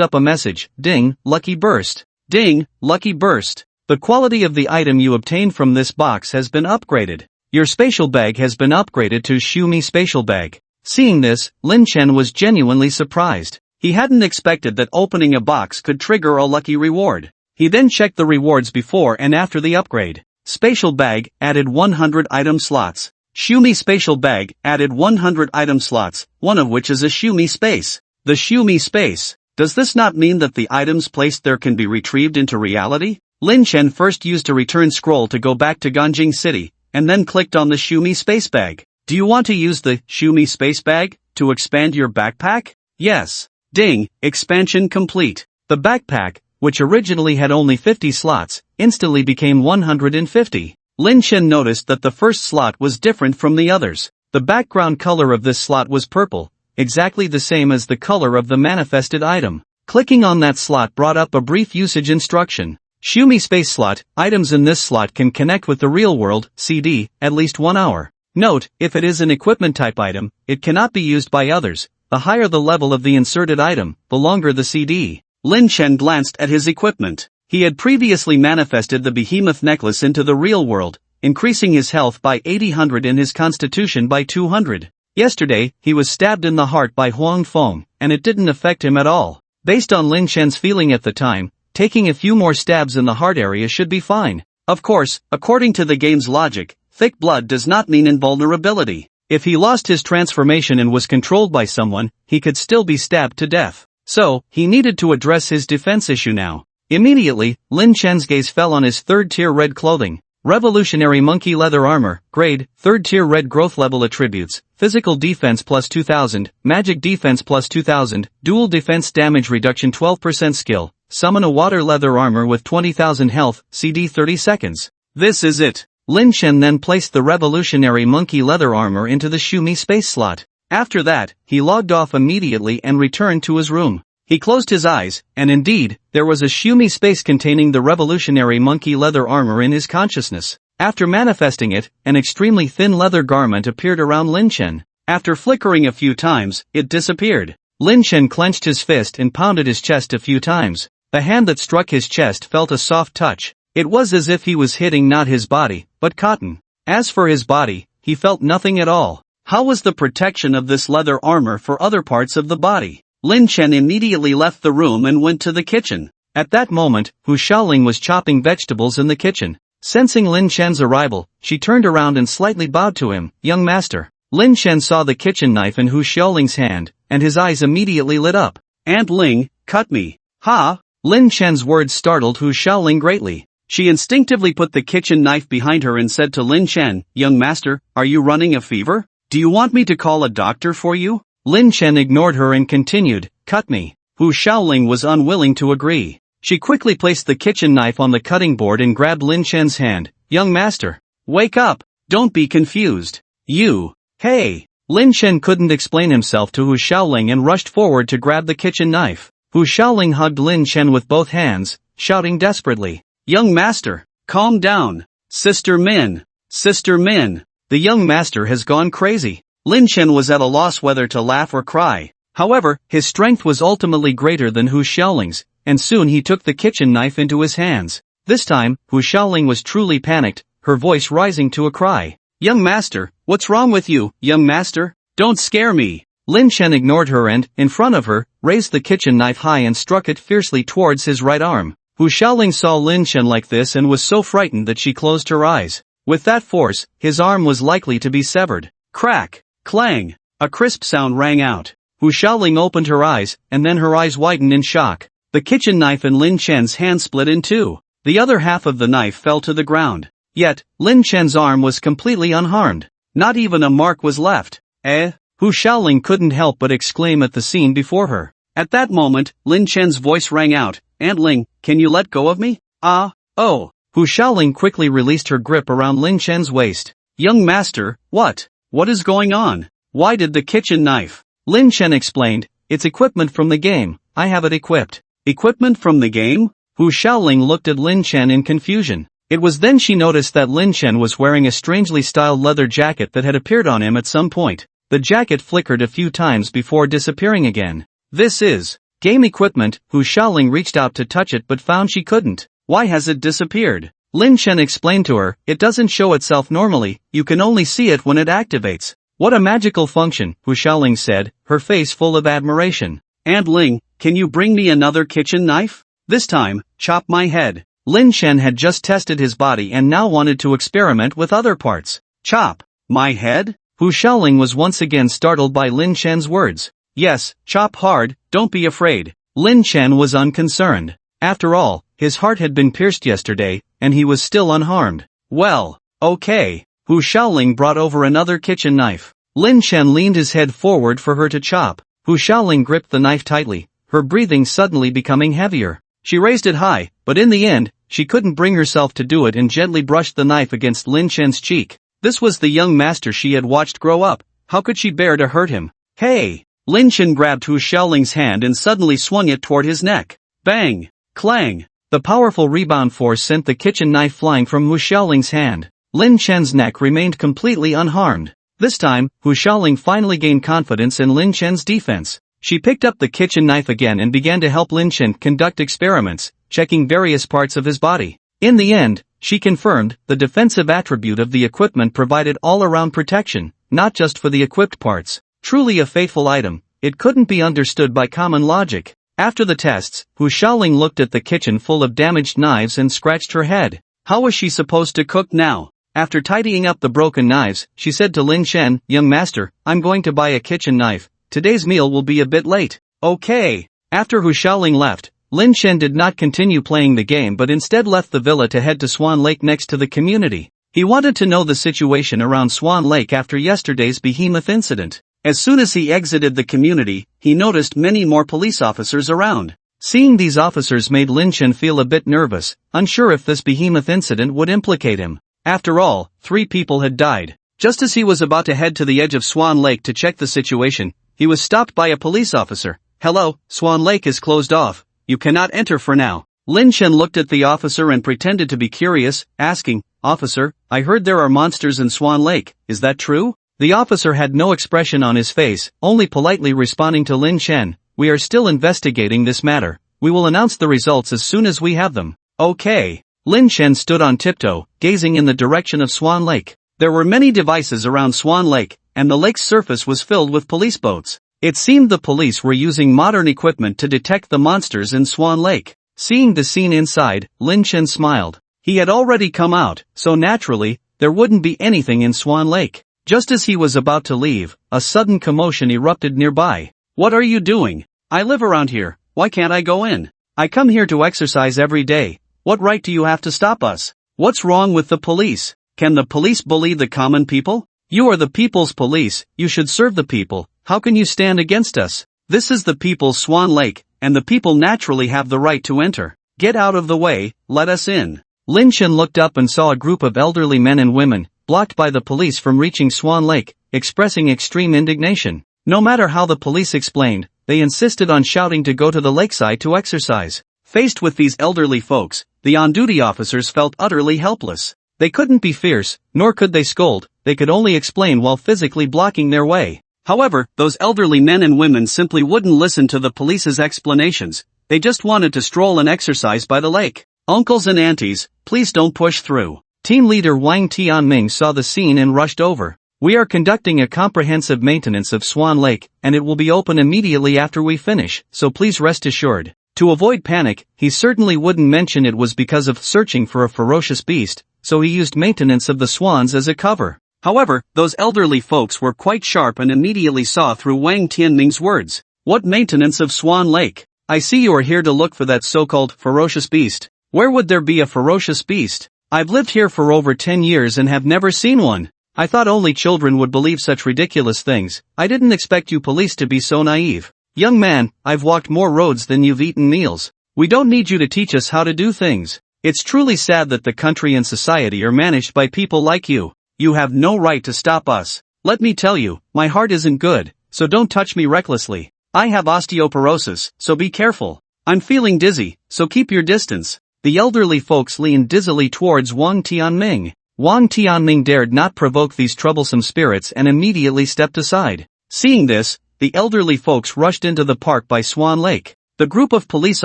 up a message. Ding, lucky burst. Ding, lucky burst. The quality of the item you obtained from this box has been upgraded. Your spatial bag has been upgraded to Xiumi Spatial Bag. Seeing this, Lin Chen was genuinely surprised. He hadn't expected that opening a box could trigger a lucky reward. He then checked the rewards before and after the upgrade. Spatial Bag added 100 item slots. Xiumi Spatial Bag added 100 item slots, one of which is a Xiumi space. The Xiumi space. Does this not mean that the items placed there can be retrieved into reality? Lin Chen first used a return scroll to go back to Ganjing City, and then clicked on the Shumi space bag. Do you want to use the Shumi space bag to expand your backpack? Yes. Ding, expansion complete. The backpack, which originally had only 50 slots, instantly became 150. Lin Chen noticed that the first slot was different from the others. The background color of this slot was purple, exactly the same as the color of the manifested item. Clicking on that slot brought up a brief usage instruction. Shumi space slot, items in this slot can connect with the real world, CD, at least 1 hour. Note, if it is an equipment type item, it cannot be used by others. The higher the level of the inserted item, the longer the CD. Lin Chen glanced at his equipment. He had previously manifested the behemoth necklace into the real world, increasing his health by 800 and his constitution by 200. Yesterday, he was stabbed in the heart by Huang Feng, and it didn't affect him at all. Based on Lin Chen's feeling at the time, taking a few more stabs in the heart area should be fine. Of course, according to the game's logic, thick blood does not mean invulnerability. If he lost his transformation and was controlled by someone, he could still be stabbed to death. So, he needed to address his defense issue now. Immediately, Lin Chen's gaze fell on his third-tier red clothing. Revolutionary monkey leather armor, grade, 3rd tier red growth level attributes, physical defense plus 2000, magic defense plus 2000, dual defense damage reduction 12% skill, summon a water leather armor with 20,000 health, CD 30 seconds. This is it. Lin Chen then placed the revolutionary monkey leather armor into the Shumi space slot. After that, he logged off immediately and returned to his room. He closed his eyes, and indeed, there was a Shumi space containing the revolutionary monkey leather armor in his consciousness. After manifesting it, an extremely thin leather garment appeared around Lin Chen. After flickering a few times, it disappeared. Lin Chen clenched his fist and pounded his chest a few times. The hand that struck his chest felt a soft touch. It was as if he was hitting not his body, but cotton. As for his body, he felt nothing at all. How was the protection of this leather armor for other parts of the body? Lin Chen immediately left the room and went to the kitchen. At that moment, Hu Shaoling was chopping vegetables in the kitchen. Sensing Lin Chen's arrival, she turned around and slightly bowed to him. "Young master." Lin Chen saw the kitchen knife in Hu Shaoling's hand, and his eyes immediately lit up. "Aunt Ling, cut me." "Ha!" Lin Chen's words startled Hu Shaoling greatly. She instinctively put the kitchen knife behind her and said to Lin Chen, "Young master, are you running a fever? Do you want me to call a doctor for you?" Lin Chen ignored her and continued, "Cut me." Hu Shaoling was unwilling to agree. She quickly placed the kitchen knife on the cutting board and grabbed Lin Chen's hand. "Young master, wake up. Don't be confused. You. Hey." Lin Chen couldn't explain himself to Hu Shaoling and rushed forward to grab the kitchen knife. Hu Shaoling hugged Lin Chen with both hands, shouting desperately, "Young master, calm down. Sister Min. Sister Min. The young master has gone crazy." Lin Chen was at a loss whether to laugh or cry. However, his strength was ultimately greater than Hu Shaoling's, and soon he took the kitchen knife into his hands. This time, Hu Shaoling was truly panicked, her voice rising to a cry. "Young master, what's wrong with you, young master? Don't scare me." Lin Chen ignored her and, in front of her, raised the kitchen knife high and struck it fiercely towards his right arm. Hu Shaoling saw Lin Chen like this and was so frightened that she closed her eyes. With that force, his arm was likely to be severed. Crack! Clang! A crisp sound rang out. Hu Shaoling opened her eyes, and then her eyes widened in shock. The kitchen knife in Lin Chen's hand split in two. The other half of the knife fell to the ground. Yet, Lin Chen's arm was completely unharmed. Not even a mark was left. Eh? Hu Shaoling couldn't help but exclaim at the scene before her. At that moment, Lin Chen's voice rang out, "Aunt Ling, can you let go of me?" "Ah, oh." Hu Shaoling quickly released her grip around Lin Chen's waist. "Young master, what? What is going on? Why did the kitchen knife?" Lin Chen explained, "It's equipment from the game, I have it equipped." "Equipment from the game?" Hu Shaoling looked at Lin Chen in confusion. It was then she noticed that Lin Chen was wearing a strangely styled leather jacket that had appeared on him at some point. The jacket flickered a few times before disappearing again. "This is game equipment." Hu Shaoling reached out to touch it but found she couldn't. "Why has it disappeared?" Lin Chen explained to her, "It doesn't show itself normally, you can only see it when it activates." "What a magical function," Hu Shaoling said, her face full of admiration. "Aunt Ling, can you bring me another kitchen knife? This time, chop my head." Lin Chen had just tested his body and now wanted to experiment with other parts. "Chop my head?" Hu Shaoling was once again startled by Lin Chen's words. "Yes, chop hard, don't be afraid." Lin Chen was unconcerned. After all, his heart had been pierced yesterday, and he was still unharmed. Well, okay. Hu Shaoling brought over another kitchen knife. Lin Chen leaned his head forward for her to chop. Hu Shaoling gripped the knife tightly, her breathing suddenly becoming heavier. She raised it high, but in the end, she couldn't bring herself to do it and gently brushed the knife against Lin Chen's cheek. This was the young master she had watched grow up. How could she bear to hurt him? Hey! Lin Chen grabbed Hu Shaoling's hand and suddenly swung it toward his neck. Bang! Clang! The powerful rebound force sent the kitchen knife flying from Hu Shaoling's hand. Lin Chen's neck remained completely unharmed. This time, Hu Shaoling finally gained confidence in Lin Chen's defense. She picked up the kitchen knife again and began to help Lin Chen conduct experiments, checking various parts of his body. In the end, she confirmed, the defensive attribute of the equipment provided all-around protection, not just for the equipped parts. Truly a fateful item, it couldn't be understood by common logic. After the tests, Hu Shaoling looked at the kitchen full of damaged knives and scratched her head. How was she supposed to cook now? After tidying up the broken knives, she said to Lin Chen, "Young master, I'm going to buy a kitchen knife. Today's meal will be a bit late." Okay. After Hu Shaoling left, Lin Chen did not continue playing the game but instead left the villa to head to Swan Lake next to the community. He wanted to know the situation around Swan Lake after yesterday's behemoth incident. As soon as he exited the community, he noticed many more police officers around. Seeing these officers made Lin Chen feel a bit nervous, unsure if this behemoth incident would implicate him. After all, 3 people had died. Just as he was about to head to the edge of Swan Lake to check the situation, he was stopped by a police officer. "Hello, Swan Lake is closed off. You cannot enter for now." Lin Chen looked at the officer and pretended to be curious, asking, "Officer, I heard there are monsters in Swan Lake, is that true?" The officer had no expression on his face, only politely responding to Lin Chen, "We are still investigating this matter. We will announce the results as soon as we have them." Okay. Lin Chen stood on tiptoe, gazing in the direction of Swan Lake. There were many devices around Swan Lake, and the lake's surface was filled with police boats. It seemed the police were using modern equipment to detect the monsters in Swan Lake. Seeing the scene inside, Lin Chen smiled. He had already come out, so naturally, there wouldn't be anything in Swan Lake. Just as he was about to leave, a sudden commotion erupted nearby. "What are you doing? I live around here, why can't I go in? I come here to exercise every day. What right do you have to stop us? What's wrong with the police? Can the police bully the common people? You are the people's police, you should serve the people. How can you stand against us? This is the people's Swan Lake, and the people naturally have the right to enter. Get out of the way, let us in." Lin Chen looked up and saw a group of elderly men and women, blocked by the police from reaching Swan Lake, expressing extreme indignation. No matter how the police explained, they insisted on shouting to go to the lakeside to exercise. Faced with these elderly folks, the on-duty officers felt utterly helpless. They couldn't be fierce, nor could they scold, they could only explain while physically blocking their way. However, those elderly men and women simply wouldn't listen to the police's explanations, they just wanted to stroll and exercise by the lake. "Uncles and aunties, please don't push through." Team leader Wang Tianming saw the scene and rushed over. "We are conducting a comprehensive maintenance of Swan Lake, and it will be open immediately after we finish, so please rest assured." To avoid panic, he certainly wouldn't mention it was because of searching for a ferocious beast, so he used maintenance of the swans as a cover. However, those elderly folks were quite sharp and immediately saw through Wang Tianming's words. "What maintenance of Swan Lake? I see you are here to look for that so-called ferocious beast. Where would there be a ferocious beast? I've lived here for over 10 years and have never seen one. I thought only children would believe such ridiculous things. I didn't expect you police to be so naive. Young man, I've walked more roads than you've eaten meals. We don't need you to teach us how to do things. It's truly sad that the country and society are managed by people like you. You have no right to stop us. Let me tell you, my heart isn't good, so don't touch me recklessly. I have osteoporosis, so be careful. I'm feeling dizzy, so keep your distance." The elderly folks leaned dizzily towards Wang Tianming. Wang Tianming dared not provoke these troublesome spirits and immediately stepped aside. Seeing this, the elderly folks rushed into the park by Swan Lake. The group of police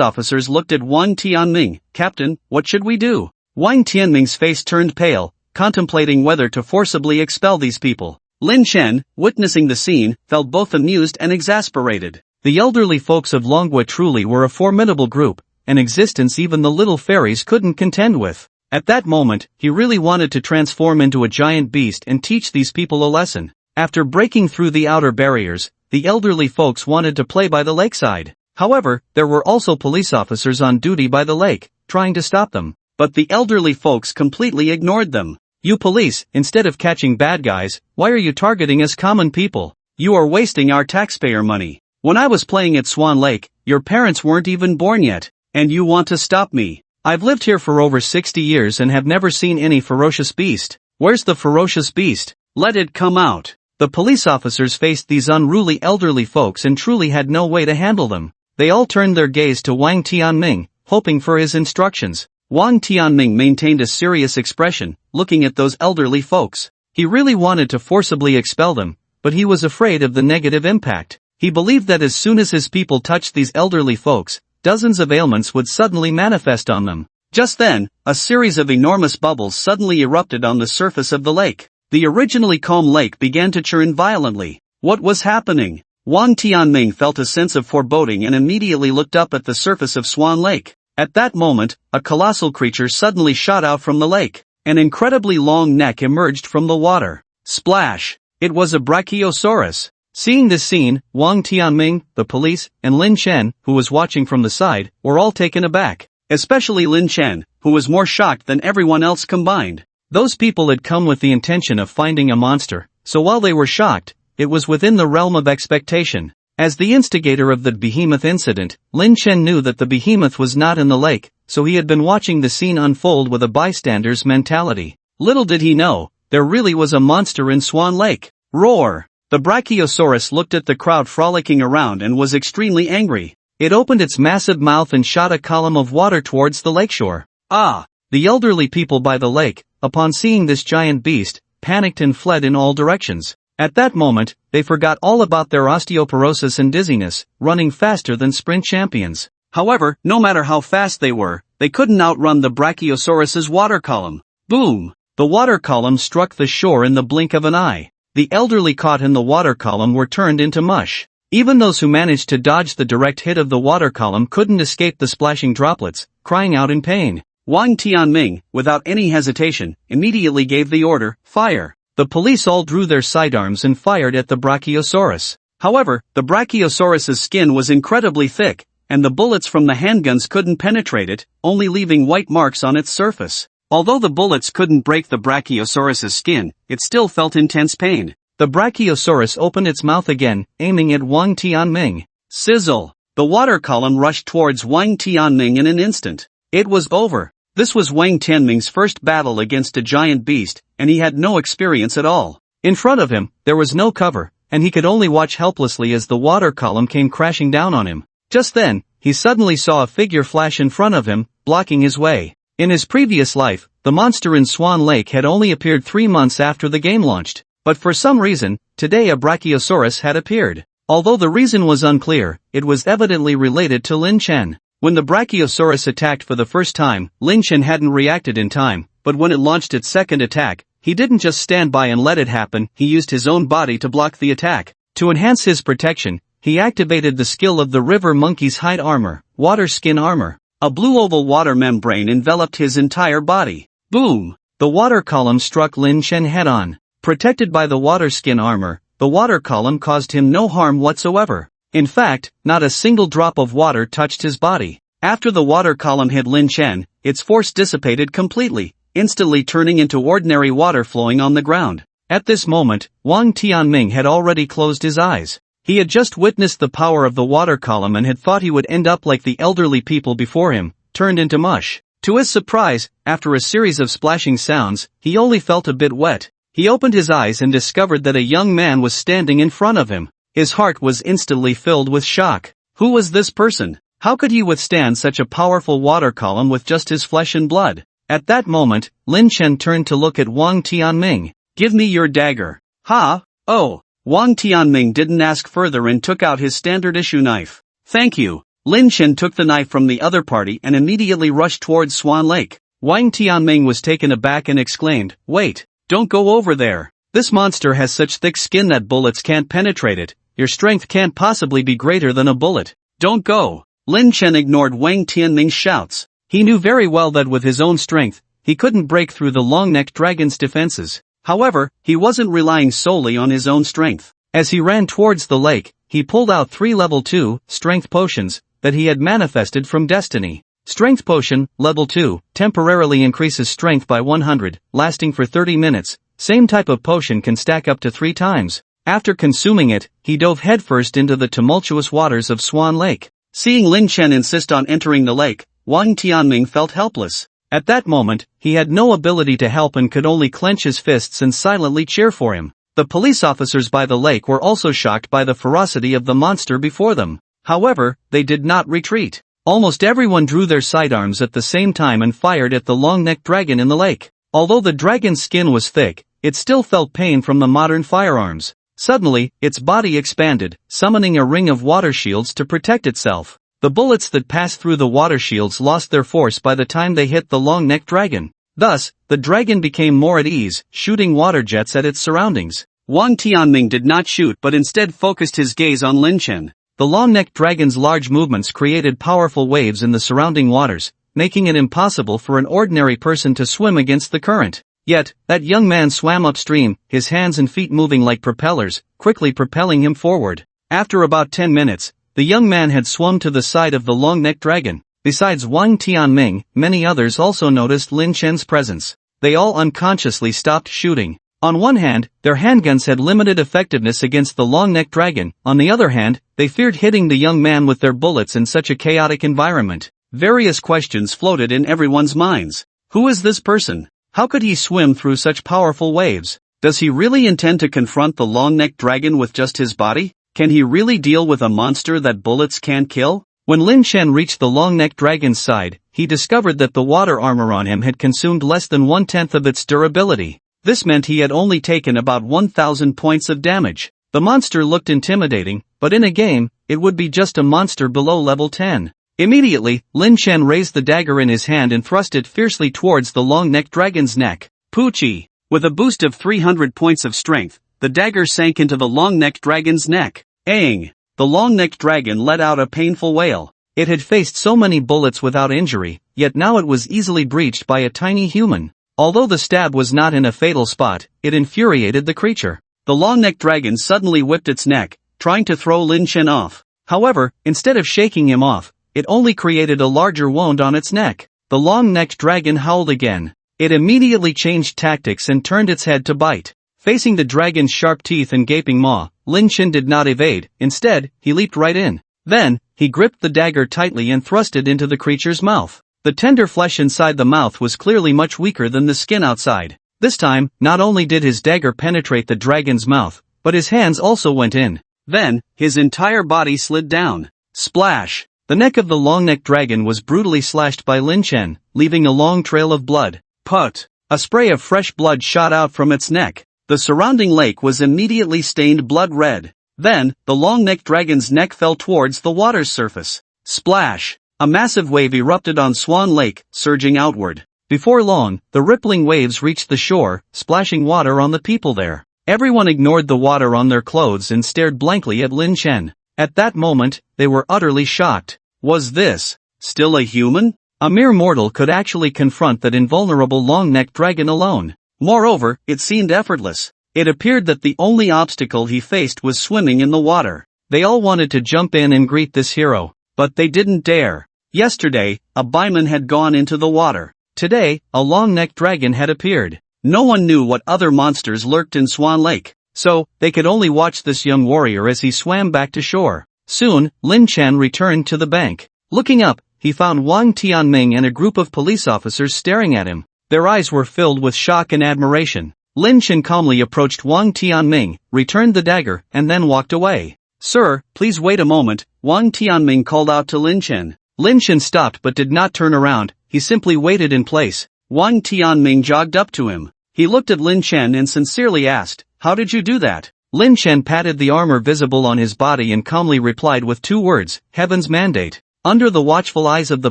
officers looked at Wang Tianming. "Captain, what should we do?" Wang Tianming's face turned pale, contemplating whether to forcibly expel these people. Lin Chen, witnessing the scene, felt both amused and exasperated. The elderly folks of Longwa truly were a formidable group, an existence even the little fairies couldn't contend with. At that moment, he really wanted to transform into a giant beast and teach these people a lesson. After breaking through the outer barriers, the elderly folks wanted to play by the lakeside. However, there were also police officers on duty by the lake, trying to stop them. But the elderly folks completely ignored them. You police, instead of catching bad guys, why are you targeting us common people? You are wasting our taxpayer money. When I was playing at Swan Lake, your parents weren't even born yet. And you want to stop me? I've lived here for over 60 years and have never seen any ferocious beast. Where's the ferocious beast? Let it come out. The police officers faced these unruly elderly folks and truly had no way to handle them. They all turned their gaze to Wang Tianming, hoping for his instructions. Wang Tianming maintained a serious expression, looking at those elderly folks. He really wanted to forcibly expel them, but he was afraid of the negative impact. He believed that as soon as his people touched these elderly folks, dozens of ailments would suddenly manifest on them. Just then, a series of enormous bubbles suddenly erupted on the surface of the lake. The originally calm lake began to churn violently. What was happening? Wang Tianming felt a sense of foreboding and immediately looked up at the surface of Swan Lake. At that moment, a colossal creature suddenly shot out from the lake. An incredibly long neck emerged from the water. Splash! It was a Brachiosaurus. Seeing this scene, Wang Tianming, the police, and Lin Chen, who was watching from the side, were all taken aback. Especially Lin Chen, who was more shocked than everyone else combined. Those people had come with the intention of finding a monster, so while they were shocked, it was within the realm of expectation. As the instigator of the behemoth incident, Lin Chen knew that the behemoth was not in the lake, so he had been watching the scene unfold with a bystander's mentality. Little did he know, there really was a monster in Swan Lake. Roar! The Brachiosaurus looked at the crowd frolicking around and was extremely angry. It opened its massive mouth and shot a column of water towards the lakeshore. Ah! The elderly people by the lake, upon seeing this giant beast, panicked and fled in all directions. At that moment, they forgot all about their osteoporosis and dizziness, running faster than sprint champions. However, no matter how fast they couldn't outrun the Brachiosaurus's water column. Boom! The water column struck the shore in the blink of an eye. The elderly caught in the water column were turned into mush. Even those who managed to dodge the direct hit of the water column couldn't escape the splashing droplets, crying out in pain. Wang Tianming, without any hesitation, immediately gave the order, fire. The police all drew their sidearms and fired at the Brachiosaurus. However, the Brachiosaurus's skin was incredibly thick, and the bullets from the handguns couldn't penetrate it, only leaving white marks on its surface. Although the bullets couldn't break the Brachiosaurus's skin, it still felt intense pain. The Brachiosaurus opened its mouth again, aiming at Wang Tianming. Sizzle! The water column rushed towards Wang Tianming in an instant. It was over. This was Wang Tianming's first battle against a giant beast, and he had no experience at all. In front of him, there was no cover, and he could only watch helplessly as the water column came crashing down on him. Just then, he suddenly saw a figure flash in front of him, blocking his way. In his previous life, the monster in Swan Lake had only appeared 3 months after the game launched. But for some reason, today a Brachiosaurus had appeared. Although the reason was unclear, it was evidently related to Lin Chen. When the Brachiosaurus attacked for the first time, Lin Chen hadn't reacted in time, but when it launched its second attack, he didn't just stand by and let it happen, he used his own body to block the attack. To enhance his protection, he activated the skill of the river monkey's hide armor, water skin armor. A blue oval water membrane enveloped his entire body. Boom! The water column struck Lin Chen head-on. Protected by the water skin armor, the water column caused him no harm whatsoever. In fact, not a single drop of water touched his body. After the water column hit Lin Chen, its force dissipated completely, instantly turning into ordinary water flowing on the ground. At this moment, Wang Tianming had already closed his eyes. He had just witnessed the power of the water column and had thought he would end up like the elderly people before him, turned into mush. To his surprise, after a series of splashing sounds, he only felt a bit wet. He opened his eyes and discovered that a young man was standing in front of him. His heart was instantly filled with shock. Who was this person? How could he withstand such a powerful water column with just his flesh and blood? At that moment, Lin Chen turned to look at Wang Tianming. Give me your dagger. Ha! Oh! Wang Tianming didn't ask further and took out his standard issue knife. Thank you. Lin Chen took the knife from the other party and immediately rushed towards Swan Lake. Wang Tianming was taken aback and exclaimed, Wait! Don't go over there. This monster has such thick skin that bullets can't penetrate it. Your strength can't possibly be greater than a bullet. Don't go. Lin Chen ignored Wang Tianming's shouts. He knew very well that with his own strength, he couldn't break through the long-necked dragon's defenses. However, he wasn't relying solely on his own strength. As he ran towards the lake, he pulled out 3 level 2 strength potions, that he had manifested from destiny. Strength Potion, Level 2, temporarily increases strength by 100, lasting for 30 minutes. Same type of potion can stack up to 3 times. After consuming it, he dove headfirst into the tumultuous waters of Swan Lake. Seeing Lin Chen insist on entering the lake, Wang Tianming felt helpless. At that moment, he had no ability to help and could only clench his fists and silently cheer for him. The police officers by the lake were also shocked by the ferocity of the monster before them. However, they did not retreat. Almost everyone drew their sidearms at the same time and fired at the long-necked dragon in the lake. Although the dragon's skin was thick, it still felt pain from the modern firearms. Suddenly, its body expanded, summoning a ring of water shields to protect itself. The bullets that passed through the water shields lost their force by the time they hit the long-necked dragon. Thus, the dragon became more at ease, shooting water jets at its surroundings. Wang Tianming did not shoot but instead focused his gaze on Lin Chen. The long-necked dragon's large movements created powerful waves in the surrounding waters, making it impossible for an ordinary person to swim against the current. Yet, that young man swam upstream, his hands and feet moving like propellers, quickly propelling him forward. After about 10 minutes, the young man had swum to the side of the long-necked dragon. Besides Wang Tianming, many others also noticed Lin Chen's presence. They all unconsciously stopped shooting. On one hand, their handguns had limited effectiveness against the long-necked dragon. On the other hand, they feared hitting the young man with their bullets in such a chaotic environment. Various questions floated in everyone's minds. Who is this person? How could he swim through such powerful waves? Does he really intend to confront the long-necked dragon with just his body? Can he really deal with a monster that bullets can't kill? When Lin Chen reached the long-necked dragon's side, he discovered that the water armor on him had consumed less than 1/10 of its durability. This meant he had only taken about 1,000 points of damage. The monster looked intimidating, but in a game, it would be just a monster below level 10. Immediately, Lin Chen raised the dagger in his hand and thrust it fiercely towards the long-necked dragon's neck. Poochie! With a boost of 300 points of strength, the dagger sank into the long-necked dragon's neck. Aang! The long-necked dragon let out a painful wail. It had faced so many bullets without injury, yet now it was easily breached by a tiny human. Although the stab was not in a fatal spot, it infuriated the creature. The long-necked dragon suddenly whipped its neck, trying to throw Lin Chen off. However, instead of shaking him off, it only created a larger wound on its neck. The long-necked dragon howled again. It immediately changed tactics and turned its head to bite. Facing the dragon's sharp teeth and gaping maw, Lin Chen did not evade. Instead, he leaped right in. Then, he gripped the dagger tightly and thrust it into the creature's mouth. The tender flesh inside the mouth was clearly much weaker than the skin outside. This time, not only did his dagger penetrate the dragon's mouth, but his hands also went in. Then, his entire body slid down. Splash! The neck of the long-necked dragon was brutally slashed by Lin Chen, leaving a long trail of blood. Put! A spray of fresh blood shot out from its neck. The surrounding lake was immediately stained blood red. Then, the long-necked dragon's neck fell towards the water's surface. Splash! A massive wave erupted on Swan Lake, surging outward. Before long, the rippling waves reached the shore, splashing water on the people there. Everyone ignored the water on their clothes and stared blankly at Lin Chen. At that moment, they were utterly shocked. Was this still a human? A mere mortal could actually confront that invulnerable long-necked dragon alone. Moreover, it seemed effortless. It appeared that the only obstacle he faced was swimming in the water. They all wanted to jump in and greet this hero, but they didn't dare. Yesterday, a baiman had gone into the water. Today, a long-necked dragon had appeared. No one knew what other monsters lurked in Swan Lake, so they could only watch this young warrior as he swam back to shore. Soon, Lin Chen returned to the bank. Looking up, he found Wang Tianming and a group of police officers staring at him. Their eyes were filled with shock and admiration. Lin Chen calmly approached Wang Tianming, returned the dagger, and then walked away. "Sir, please wait a moment," Wang Tianming called out to Lin Chen. Lin Chen stopped but did not turn around, he simply waited in place. Wang Tianming jogged up to him. He looked at Lin Chen and sincerely asked, "How did you do that?" Lin Chen patted the armor visible on his body and calmly replied with 2 words, "Heaven's mandate." Under the watchful eyes of the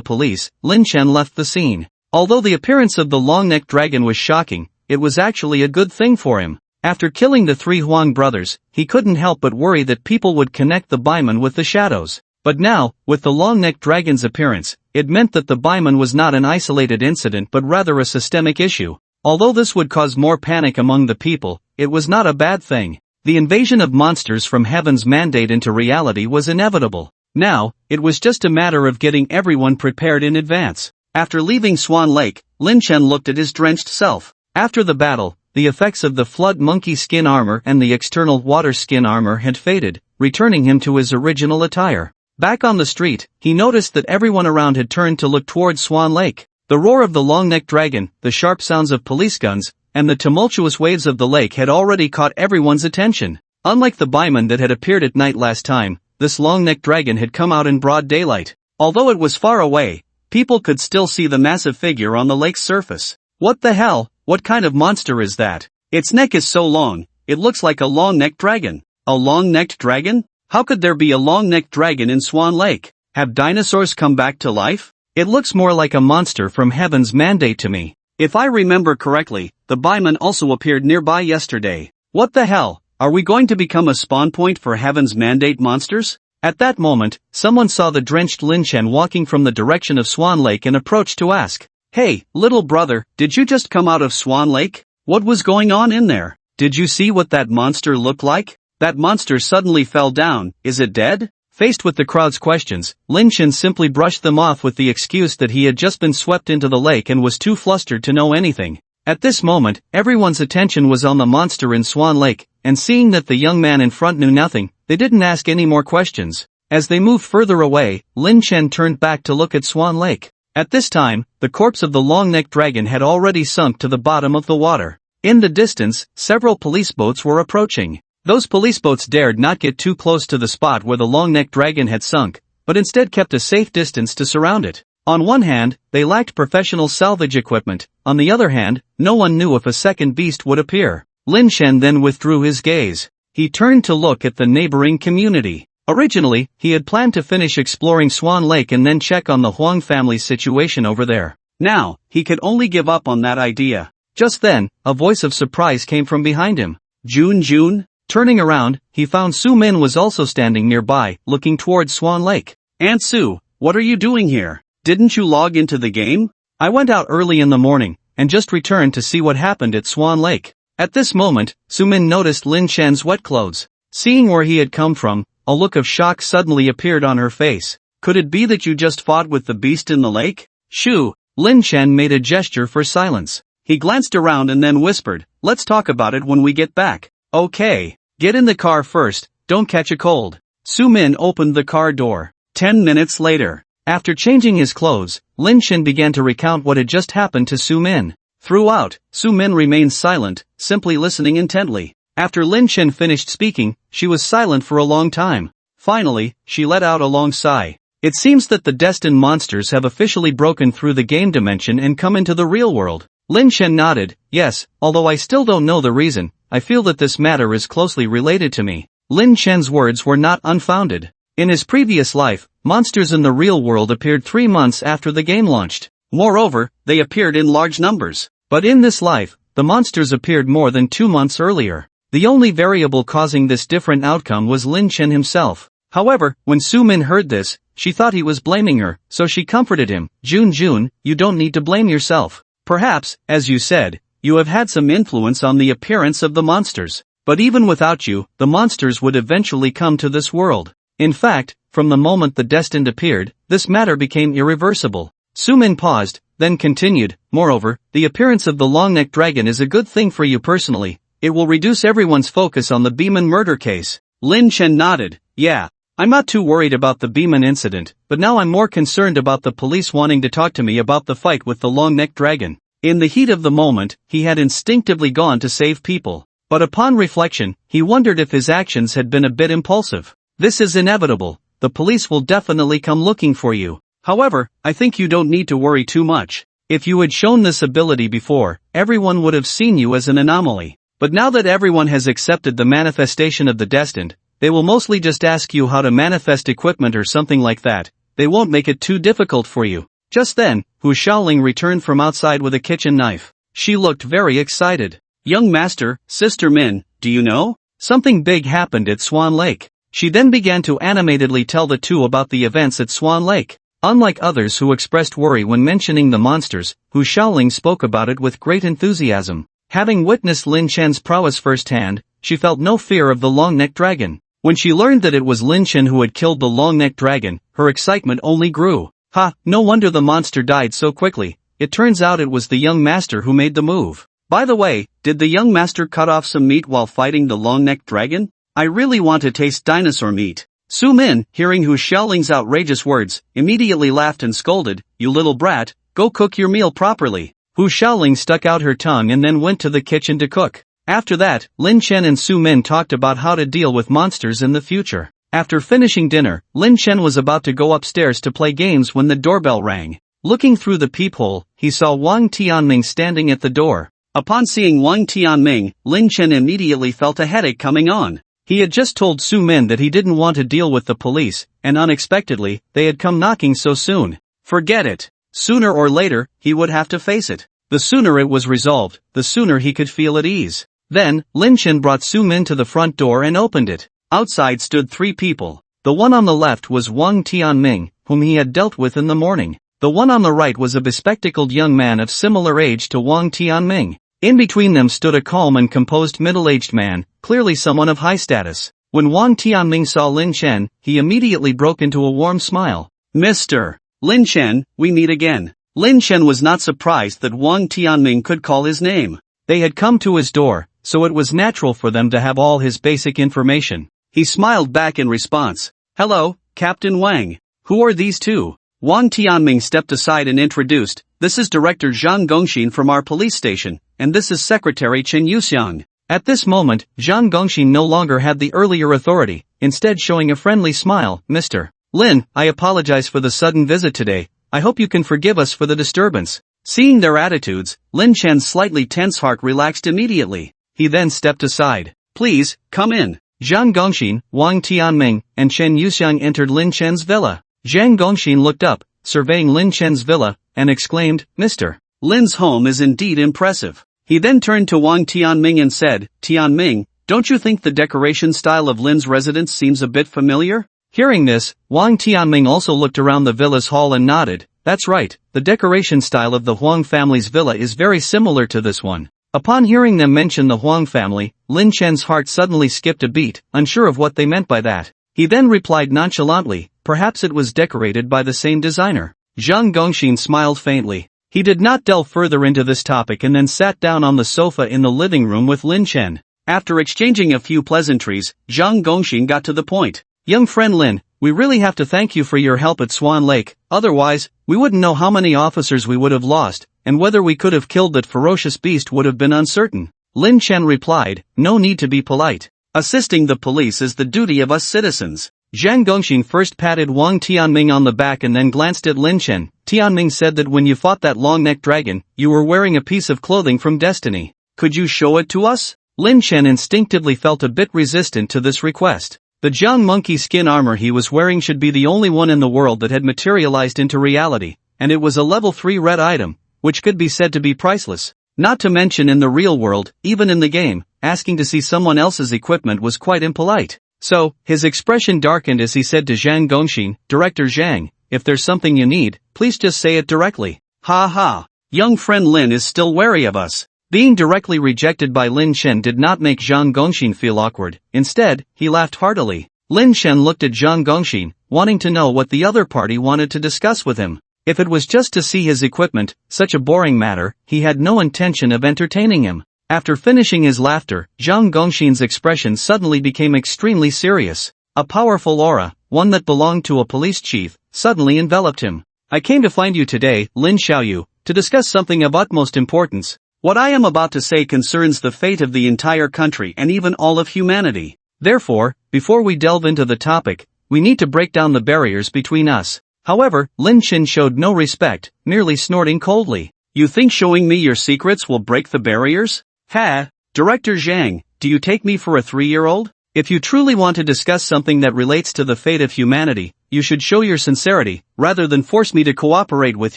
police, Lin Chen left the scene. Although the appearance of the long-necked dragon was shocking, it was actually a good thing for him. After killing the 3 Huang brothers, he couldn't help but worry that people would connect the baiman with the shadows. But now, with the long-necked dragon's appearance, it meant that the baiman was not an isolated incident but rather a systemic issue. Although this would cause more panic among the people, it was not a bad thing. The invasion of monsters from Heaven's mandate into reality was inevitable. Now, it was just a matter of getting everyone prepared in advance. After leaving Swan Lake, Lin Chen looked at his drenched self. After the battle, the effects of the flood monkey skin armor and the external water skin armor had faded, returning him to his original attire. Back on the street, he noticed that everyone around had turned to look towards Swan Lake. The roar of the long-necked dragon, the sharp sounds of police guns, and the tumultuous waves of the lake had already caught everyone's attention. Unlike the bimon that had appeared at night last time, this long-necked dragon had come out in broad daylight. Although it was far away, people could still see the massive figure on the lake's surface. What the hell? What kind of monster is that? Its neck is so long, it looks like a long-necked dragon. A long-necked dragon? How could there be a long-necked dragon in Swan Lake? Have dinosaurs come back to life? It looks more like a monster from Heaven's Mandate to me. If I remember correctly, the bimon also appeared nearby yesterday. What the hell? Are we going to become a spawn point for Heaven's Mandate monsters? At that moment, someone saw the drenched Lin Chen walking from the direction of Swan Lake and approached to ask, "Hey, little brother, did you just come out of Swan Lake? What was going on in there? Did you see what that monster looked like? That monster suddenly fell down, is it dead?" Faced with the crowd's questions, Lin Chen simply brushed them off with the excuse that he had just been swept into the lake and was too flustered to know anything. At this moment, everyone's attention was on the monster in Swan Lake, and seeing that the young man in front knew nothing, they didn't ask any more questions. As they moved further away, Lin Chen turned back to look at Swan Lake. At this time, the corpse of the long-necked dragon had already sunk to the bottom of the water. In the distance, several police boats were approaching. Those police boats dared not get too close to the spot where the long-necked dragon had sunk, but instead kept a safe distance to surround it. On one hand, they lacked professional salvage equipment, on the other hand, no one knew if a second beast would appear. Lin Chen then withdrew his gaze. He turned to look at the neighboring community. Originally, he had planned to finish exploring Swan Lake and then check on the Huang family's situation over there. Now, he could only give up on that idea. Just then, a voice of surprise came from behind him. June? Turning around, he found Su Min was also standing nearby, looking towards Swan Lake. "Aunt Su, what are you doing here? Didn't you log into the game?" "I went out early in the morning, and just returned to see what happened at Swan Lake." At this moment, Su Min noticed Lin Chen's wet clothes. Seeing where he had come from, a look of shock suddenly appeared on her face. "Could it be that you just fought with the beast in the lake?" "Shoo!" Lin Chen made a gesture for silence. He glanced around and then whispered, "Let's talk about it when we get back." "Okay. Get in the car first, don't catch a cold." Su Min opened the car door. 10 minutes later, after changing his clothes, Lin Chen began to recount what had just happened to Su Min. Throughout, Su Min remained silent, simply listening intently. After Lin Chen finished speaking, she was silent for a long time. Finally, she let out a long sigh. It seems that the destined monsters have officially broken through the game dimension and come into the real world. Lin Chen nodded, "Yes, although I still don't know the reason, I feel that this matter is closely related to me." Lin Chen's words were not unfounded. In his previous life, monsters in the real world appeared 3 months after the game launched. Moreover, they appeared in large numbers. But in this life, the monsters appeared more than 2 months earlier. The only variable causing this different outcome was Lin Chen himself. However, when Su Min heard this, she thought he was blaming her, so she comforted him. June, you don't need to blame yourself. Perhaps, as you said, you have had some influence on the appearance of the monsters. But even without you, the monsters would eventually come to this world. In fact, from the moment the destined appeared, this matter became irreversible. Su Min paused, then continued, "Moreover, the appearance of the long-necked dragon is a good thing for you personally. It will reduce everyone's focus on the Beeman murder case." Lin Chen nodded, "Yeah. I'm not too worried about the Beeman incident, but now I'm more concerned about the police wanting to talk to me about the fight with the long-necked dragon." In the heat of the moment, he had instinctively gone to save people. But upon reflection, he wondered if his actions had been a bit impulsive. This is inevitable. The police will definitely come looking for you. However, I think you don't need to worry too much. If you had shown this ability before, everyone would have seen you as an anomaly. But now that everyone has accepted the manifestation of the destined, they will mostly just ask you how to manifest equipment or something like that. They won't make it too difficult for you. Just then, Hu Shaoling returned from outside with a kitchen knife. She looked very excited. "Young master, Sister Min, do you know? Something big happened at Swan Lake." She then began to animatedly tell the two about the events at Swan Lake. Unlike others who expressed worry when mentioning the monsters, Hu Shaoling spoke about it with great enthusiasm. Having witnessed Lin Chen's prowess firsthand, she felt no fear of the long-necked dragon. When she learned that it was Lin Chen who had killed the long-necked dragon, her excitement only grew. Ha, no wonder the monster died so quickly. It turns out it was the young master who made the move. By the way, did the young master cut off some meat while fighting the long-necked dragon? I really want to taste dinosaur meat. Su Min, hearing Hu Xiaoling's outrageous words, immediately laughed and scolded, "You little brat, go cook your meal properly." Hu Xiaoling stuck out her tongue and then went to the kitchen to cook. After that, Lin Chen and Su Min talked about how to deal with monsters in the future. After finishing dinner, Lin Chen was about to go upstairs to play games when the doorbell rang. Looking through the peephole, he saw Wang Tianming standing at the door. Upon seeing Wang Tianming, Lin Chen immediately felt a headache coming on. He had just told Su Min that he didn't want to deal with the police, and unexpectedly, they had come knocking so soon. Forget it. Sooner or later, he would have to face it. The sooner it was resolved, the sooner he could feel at ease. Then, Lin Chen brought Su Min to the front door and opened it. Outside stood 3 people. The one on the left was Wang Tianming, whom he had dealt with in the morning. The one on the right was a bespectacled young man of similar age to Wang Tianming. In between them stood a calm and composed middle-aged man, clearly someone of high status. When Wang Tianming saw Lin Chen, he immediately broke into a warm smile. "Mr. Lin Chen, we meet again." Lin Chen was not surprised that Wang Tianming could call his name. They had come to his door, so it was natural for them to have all his basic information. He smiled back in response. "Hello, Captain Wang. Who are these two?" Wang Tianming stepped aside and introduced, "This is Director Zhang Gongxin from our police station, and this is Secretary Chen Yuxiang." At this moment, Zhang Gongxin no longer had the earlier authority, instead showing a friendly smile. "Mr. Lin, I apologize for the sudden visit today. I hope you can forgive us for the disturbance." Seeing their attitudes, Lin Chen's slightly tense heart relaxed immediately. He then stepped aside. "Please, come in." Zhang Gongxin, Wang Tianming, and Chen Yuxiang entered Lin Chen's villa. Zhang Gongxin looked up, surveying Lin Chen's villa, and exclaimed, "Mr. Lin's home is indeed impressive." He then turned to Wang Tianming and said, "Tianming, don't you think the decoration style of Lin's residence seems a bit familiar?" Hearing this, Wang Tianming also looked around the villa's hall and nodded. "That's right, the decoration style of the Huang family's villa is very similar to this one." Upon hearing them mention the Huang family, Lin Chen's heart suddenly skipped a beat, unsure of what they meant by that. He then replied nonchalantly, "Perhaps it was decorated by the same designer." Zhang Gongxin smiled faintly. He did not delve further into this topic and then sat down on the sofa in the living room with Lin Chen. After exchanging a few pleasantries, Zhang Gongxin got to the point. "Young friend Lin, we really have to thank you for your help at Swan Lake, otherwise, we wouldn't know how many officers we would have lost, and whether we could have killed that ferocious beast would have been uncertain." Lin Chen replied, "No need to be polite. Assisting the police is the duty of us citizens." Zhang Gongxin first patted Wang Tianming on the back and then glanced at Lin Chen. "Tianming said that when you fought that long-necked dragon, you were wearing a piece of clothing from Destiny. Could you show it to us?" Lin Chen instinctively felt a bit resistant to this request. The Jiang monkey skin armor he was wearing should be the only one in the world that had materialized into reality, and it was a level 3 red item, which could be said to be priceless. Not to mention in the real world, even in the game, asking to see someone else's equipment was quite impolite. So, his expression darkened as he said to Zhang Gongxin, "Director Zhang, if there's something you need, please just say it directly." "Ha ha. Young friend Lin is still wary of us." Being directly rejected by Lin Chen did not make Zhang Gongxin feel awkward. Instead, he laughed heartily. Lin Chen looked at Zhang Gongxin, wanting to know what the other party wanted to discuss with him. If it was just to see his equipment, such a boring matter, he had no intention of entertaining him. After finishing his laughter, Zhang Gongxin's expression suddenly became extremely serious. A powerful aura, one that belonged to a police chief, suddenly enveloped him. "I came to find you today, Lin Xiaoyu, to discuss something of utmost importance. What I am about to say concerns the fate of the entire country and even all of humanity. Therefore, before we delve into the topic, we need to break down the barriers between us." However, Lin Chen showed no respect, merely snorting coldly. "You think showing me your secrets will break the barriers? Ha! Director Zhang, do you take me for a 3-year-old? If you truly want to discuss something that relates to the fate of humanity, you should show your sincerity, rather than force me to cooperate with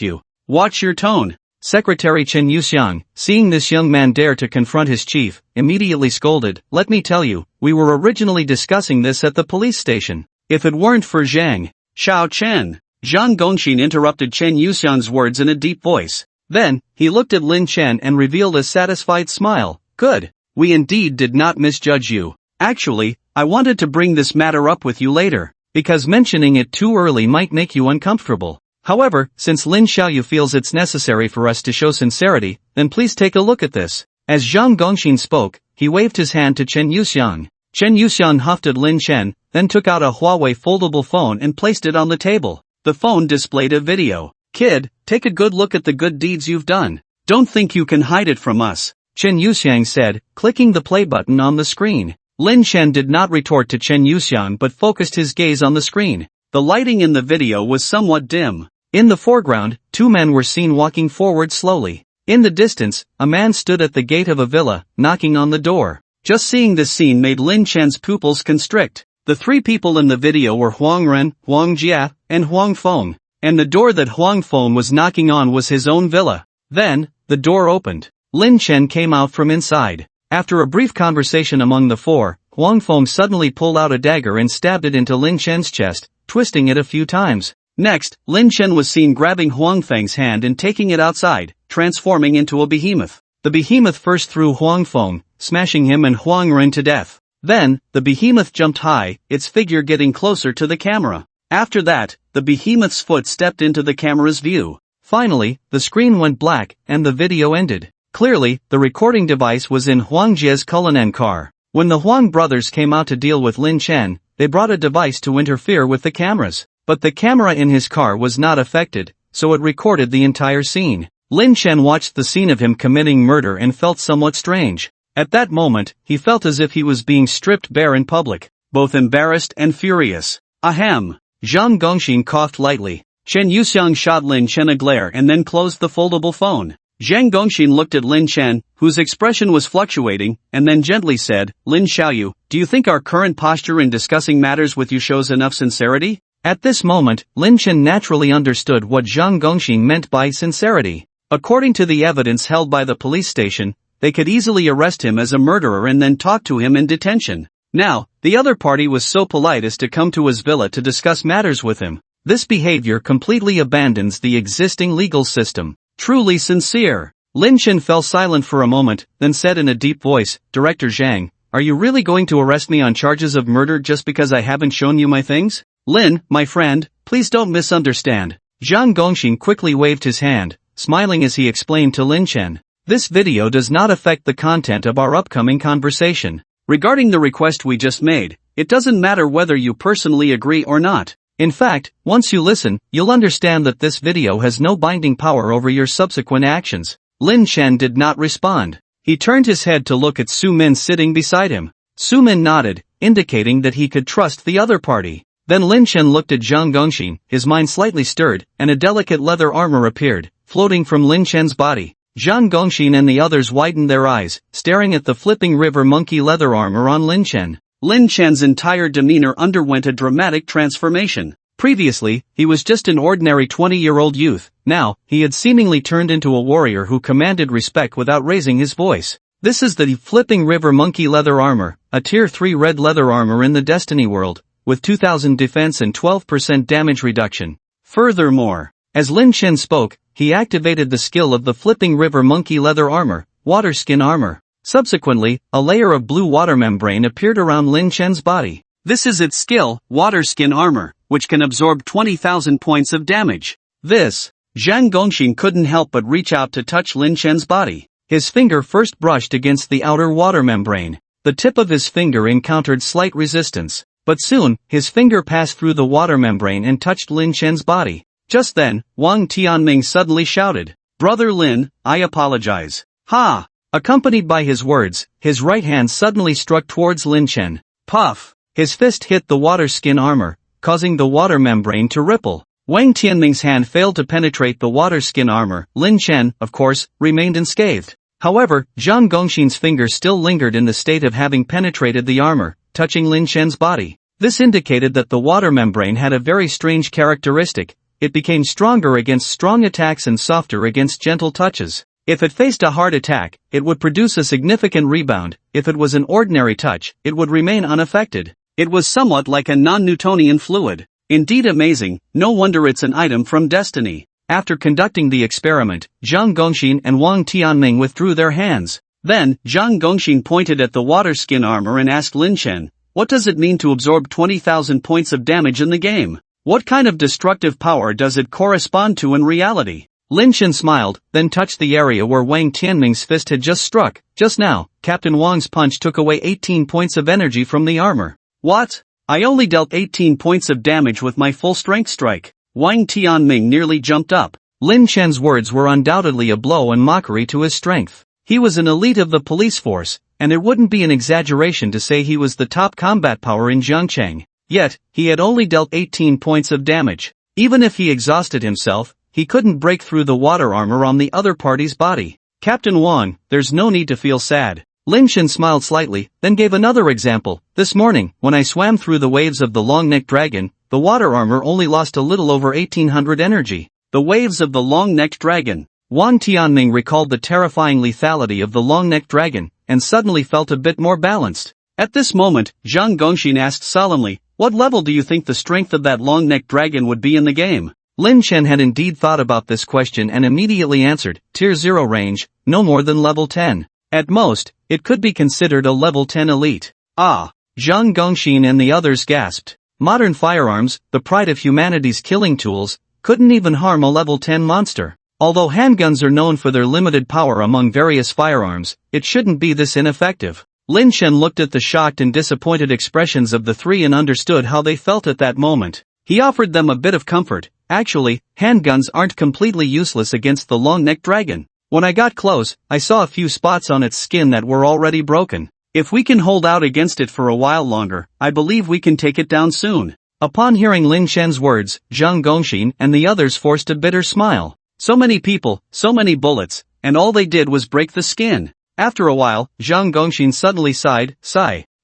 you. Watch your tone." Secretary Chen Yuxiang, seeing this young man dare to confront his chief, immediately scolded, "Let me tell you, we were originally discussing this at the police station. If it weren't for Zhang Xiao Chen." Zhang Gongxin interrupted Chen Yuxiang's words in a deep voice. Then, he looked at Lin Chen and revealed a satisfied smile. "Good. We indeed did not misjudge you. Actually, I wanted to bring this matter up with you later, because mentioning it too early might make you uncomfortable. However, since Lin Xiaoyu feels it's necessary for us to show sincerity, then please take a look at this. As Zhang Gongxin spoke, he waved his hand to Chen Yuxiang. Chen Yuxiang huffed at Lin Chen, then took out a Huawei foldable phone and placed it on the table. The phone displayed a video. Kid, take a good look at the good deeds you've done. Don't think you can hide it from us, Chen Yuxiang said, clicking the play button on the screen. Lin Chen did not retort to Chen Yuxiang but focused his gaze on the screen. The lighting in the video was somewhat dim. In the foreground, two men were seen walking forward slowly. In the distance, a man stood at the gate of a villa, knocking on the door. Just seeing this scene made Lin Chen's pupils constrict. The three people in the video were Huang Ren, Huang Jia, and Huang Feng, and the door that Huang Feng was knocking on was his own villa. Then, the door opened. Lin Chen came out from inside. After a brief conversation among the four, Huang Feng suddenly pulled out a dagger and stabbed it into Lin Chen's chest, twisting it a few times. Next, Lin Chen was seen grabbing Huang Feng's hand and taking it outside, transforming into a behemoth. The behemoth first threw Huang Feng, smashing him and Huang Ren to death. Then, the behemoth jumped high, its figure getting closer to the camera. After that, the behemoth's foot stepped into the camera's view. Finally, the screen went black, and the video ended. Clearly, the recording device was in Huang Jie's Cullinan car. When the Huang brothers came out to deal with Lin Chen, they brought a device to interfere with the cameras. But the camera in his car was not affected, so it recorded the entire scene. Lin Chen watched the scene of him committing murder and felt somewhat strange. At that moment, he felt as if he was being stripped bare in public, both embarrassed and furious. Ahem. Zhang Gongxin coughed lightly. Chen Yuxiang shot Lin Chen a glare and then closed the foldable phone. Zhang Gongxin looked at Lin Chen, whose expression was fluctuating, and then gently said, Lin Xiaoyu, do you think our current posture in discussing matters with you shows enough sincerity? At this moment, Lin Chen naturally understood what Zhang Gongxin meant by sincerity. According to the evidence held by the police station, they could easily arrest him as a murderer and then talk to him in detention. Now, the other party was so polite as to come to his villa to discuss matters with him. This behavior completely abandons the existing legal system. Truly sincere. Lin Chen fell silent for a moment, then said in a deep voice, Director Zhang, are you really going to arrest me on charges of murder just because I haven't shown you my things? Lin, my friend, please don't misunderstand. Zhang Gongxin quickly waved his hand, smiling as he explained to Lin Chen. This video does not affect the content of our upcoming conversation. Regarding the request we just made, it doesn't matter whether you personally agree or not. In fact, once you listen, you'll understand that this video has no binding power over your subsequent actions. Lin Chen did not respond. He turned his head to look at Su Min sitting beside him. Su Min nodded, indicating that he could trust the other party. Then Lin Chen looked at Zhang Gongxin, his mind slightly stirred, and a delicate leather armor appeared, floating from Lin Chen's body. Zhang Gongxin and the others widened their eyes, staring at the flipping river monkey leather armor on Lin Chen. Lin Chen's entire demeanor underwent a dramatic transformation. Previously, he was just an ordinary 20-year-old youth. Now, he had seemingly turned into a warrior who commanded respect without raising his voice. This is the flipping river monkey leather armor, a tier 3 red leather armor in the Destiny world, with 2000 defense and 12% damage reduction. Furthermore, as Lin Chen spoke, he activated the skill of the flipping river monkey leather armor, water skin armor. Subsequently, a layer of blue water membrane appeared around Lin Chen's body. This is its skill, water skin armor, which can absorb 20,000 points of damage. Zhang Gongxin couldn't help but reach out to touch Lin Chen's body. His finger first brushed against the outer water membrane. The tip of his finger encountered slight resistance. But soon, his finger passed through the water membrane and touched Lin Chen's body. Just then, Wang Tianming suddenly shouted, Brother Lin, I apologize. Ha! Accompanied by his words, his right hand suddenly struck towards Lin Chen. Puff! His fist hit the water skin armor, causing the water membrane to ripple. Wang Tianming's hand failed to penetrate the water skin armor. Lin Chen, of course, remained unscathed. However, Zhang Gongxin's finger still lingered in the state of having penetrated the armor, touching Lin Chen's body. This indicated that the water membrane had a very strange characteristic. It became stronger against strong attacks and softer against gentle touches. If it faced a hard attack, it would produce a significant rebound. If it was an ordinary touch, it would remain unaffected. It was somewhat like a non-Newtonian fluid. Indeed amazing, no wonder it's an item from Destiny. After conducting the experiment, Zhang Gongxin and Wang Tianming withdrew their hands. Then, Zhang Gongxin pointed at the water skin armor and asked Lin Chen, what does it mean to absorb 20,000 points of damage in the game? What kind of destructive power does it correspond to in reality? Lin Chen smiled, then touched the area where Wang Tianming's fist had just struck. Just now, Captain Wang's punch took away 18 points of energy from the armor. What? I only dealt 18 points of damage with my full strength strike. Wang Tianming nearly jumped up. Lin Chen's words were undoubtedly a blow and mockery to his strength. He was an elite of the police force, and it wouldn't be an exaggeration to say he was the top combat power in Zhangcheng. Yet, he had only dealt 18 points of damage. Even if he exhausted himself, he couldn't break through the water armor on the other party's body. Captain Wang, there's no need to feel sad. Lin Chen smiled slightly, then gave another example. This morning, when I swam through the waves of the long-necked dragon, the water armor only lost a little over 1800 energy. The waves of the long-necked dragon. Wang Tianming recalled the terrifying lethality of the long-necked dragon, and suddenly felt a bit more balanced. At this moment, Zhang Gongxin asked solemnly, what level do you think the strength of that long-necked dragon would be in the game? Lin Chen had indeed thought about this question and immediately answered, Tier 0 range, no more than level 10. At most, it could be considered a level 10 elite. Ah! Zhang Gongxin and the others gasped. Modern firearms, the pride of humanity's killing tools, couldn't even harm a level 10 monster. Although handguns are known for their limited power among various firearms, it shouldn't be this ineffective. Lin Chen looked at the shocked and disappointed expressions of the three and understood how they felt at that moment. He offered them a bit of comfort. Actually, handguns aren't completely useless against the long-necked dragon. When I got close, I saw a few spots on its skin that were already broken. If we can hold out against it for a while longer, I believe we can take it down soon. Upon hearing Lin Chen's words, Zhang Gongxin and the others forced a bitter smile. So many people, so many bullets, and all they did was break the skin. After a while, Zhang Gongxin suddenly sighed.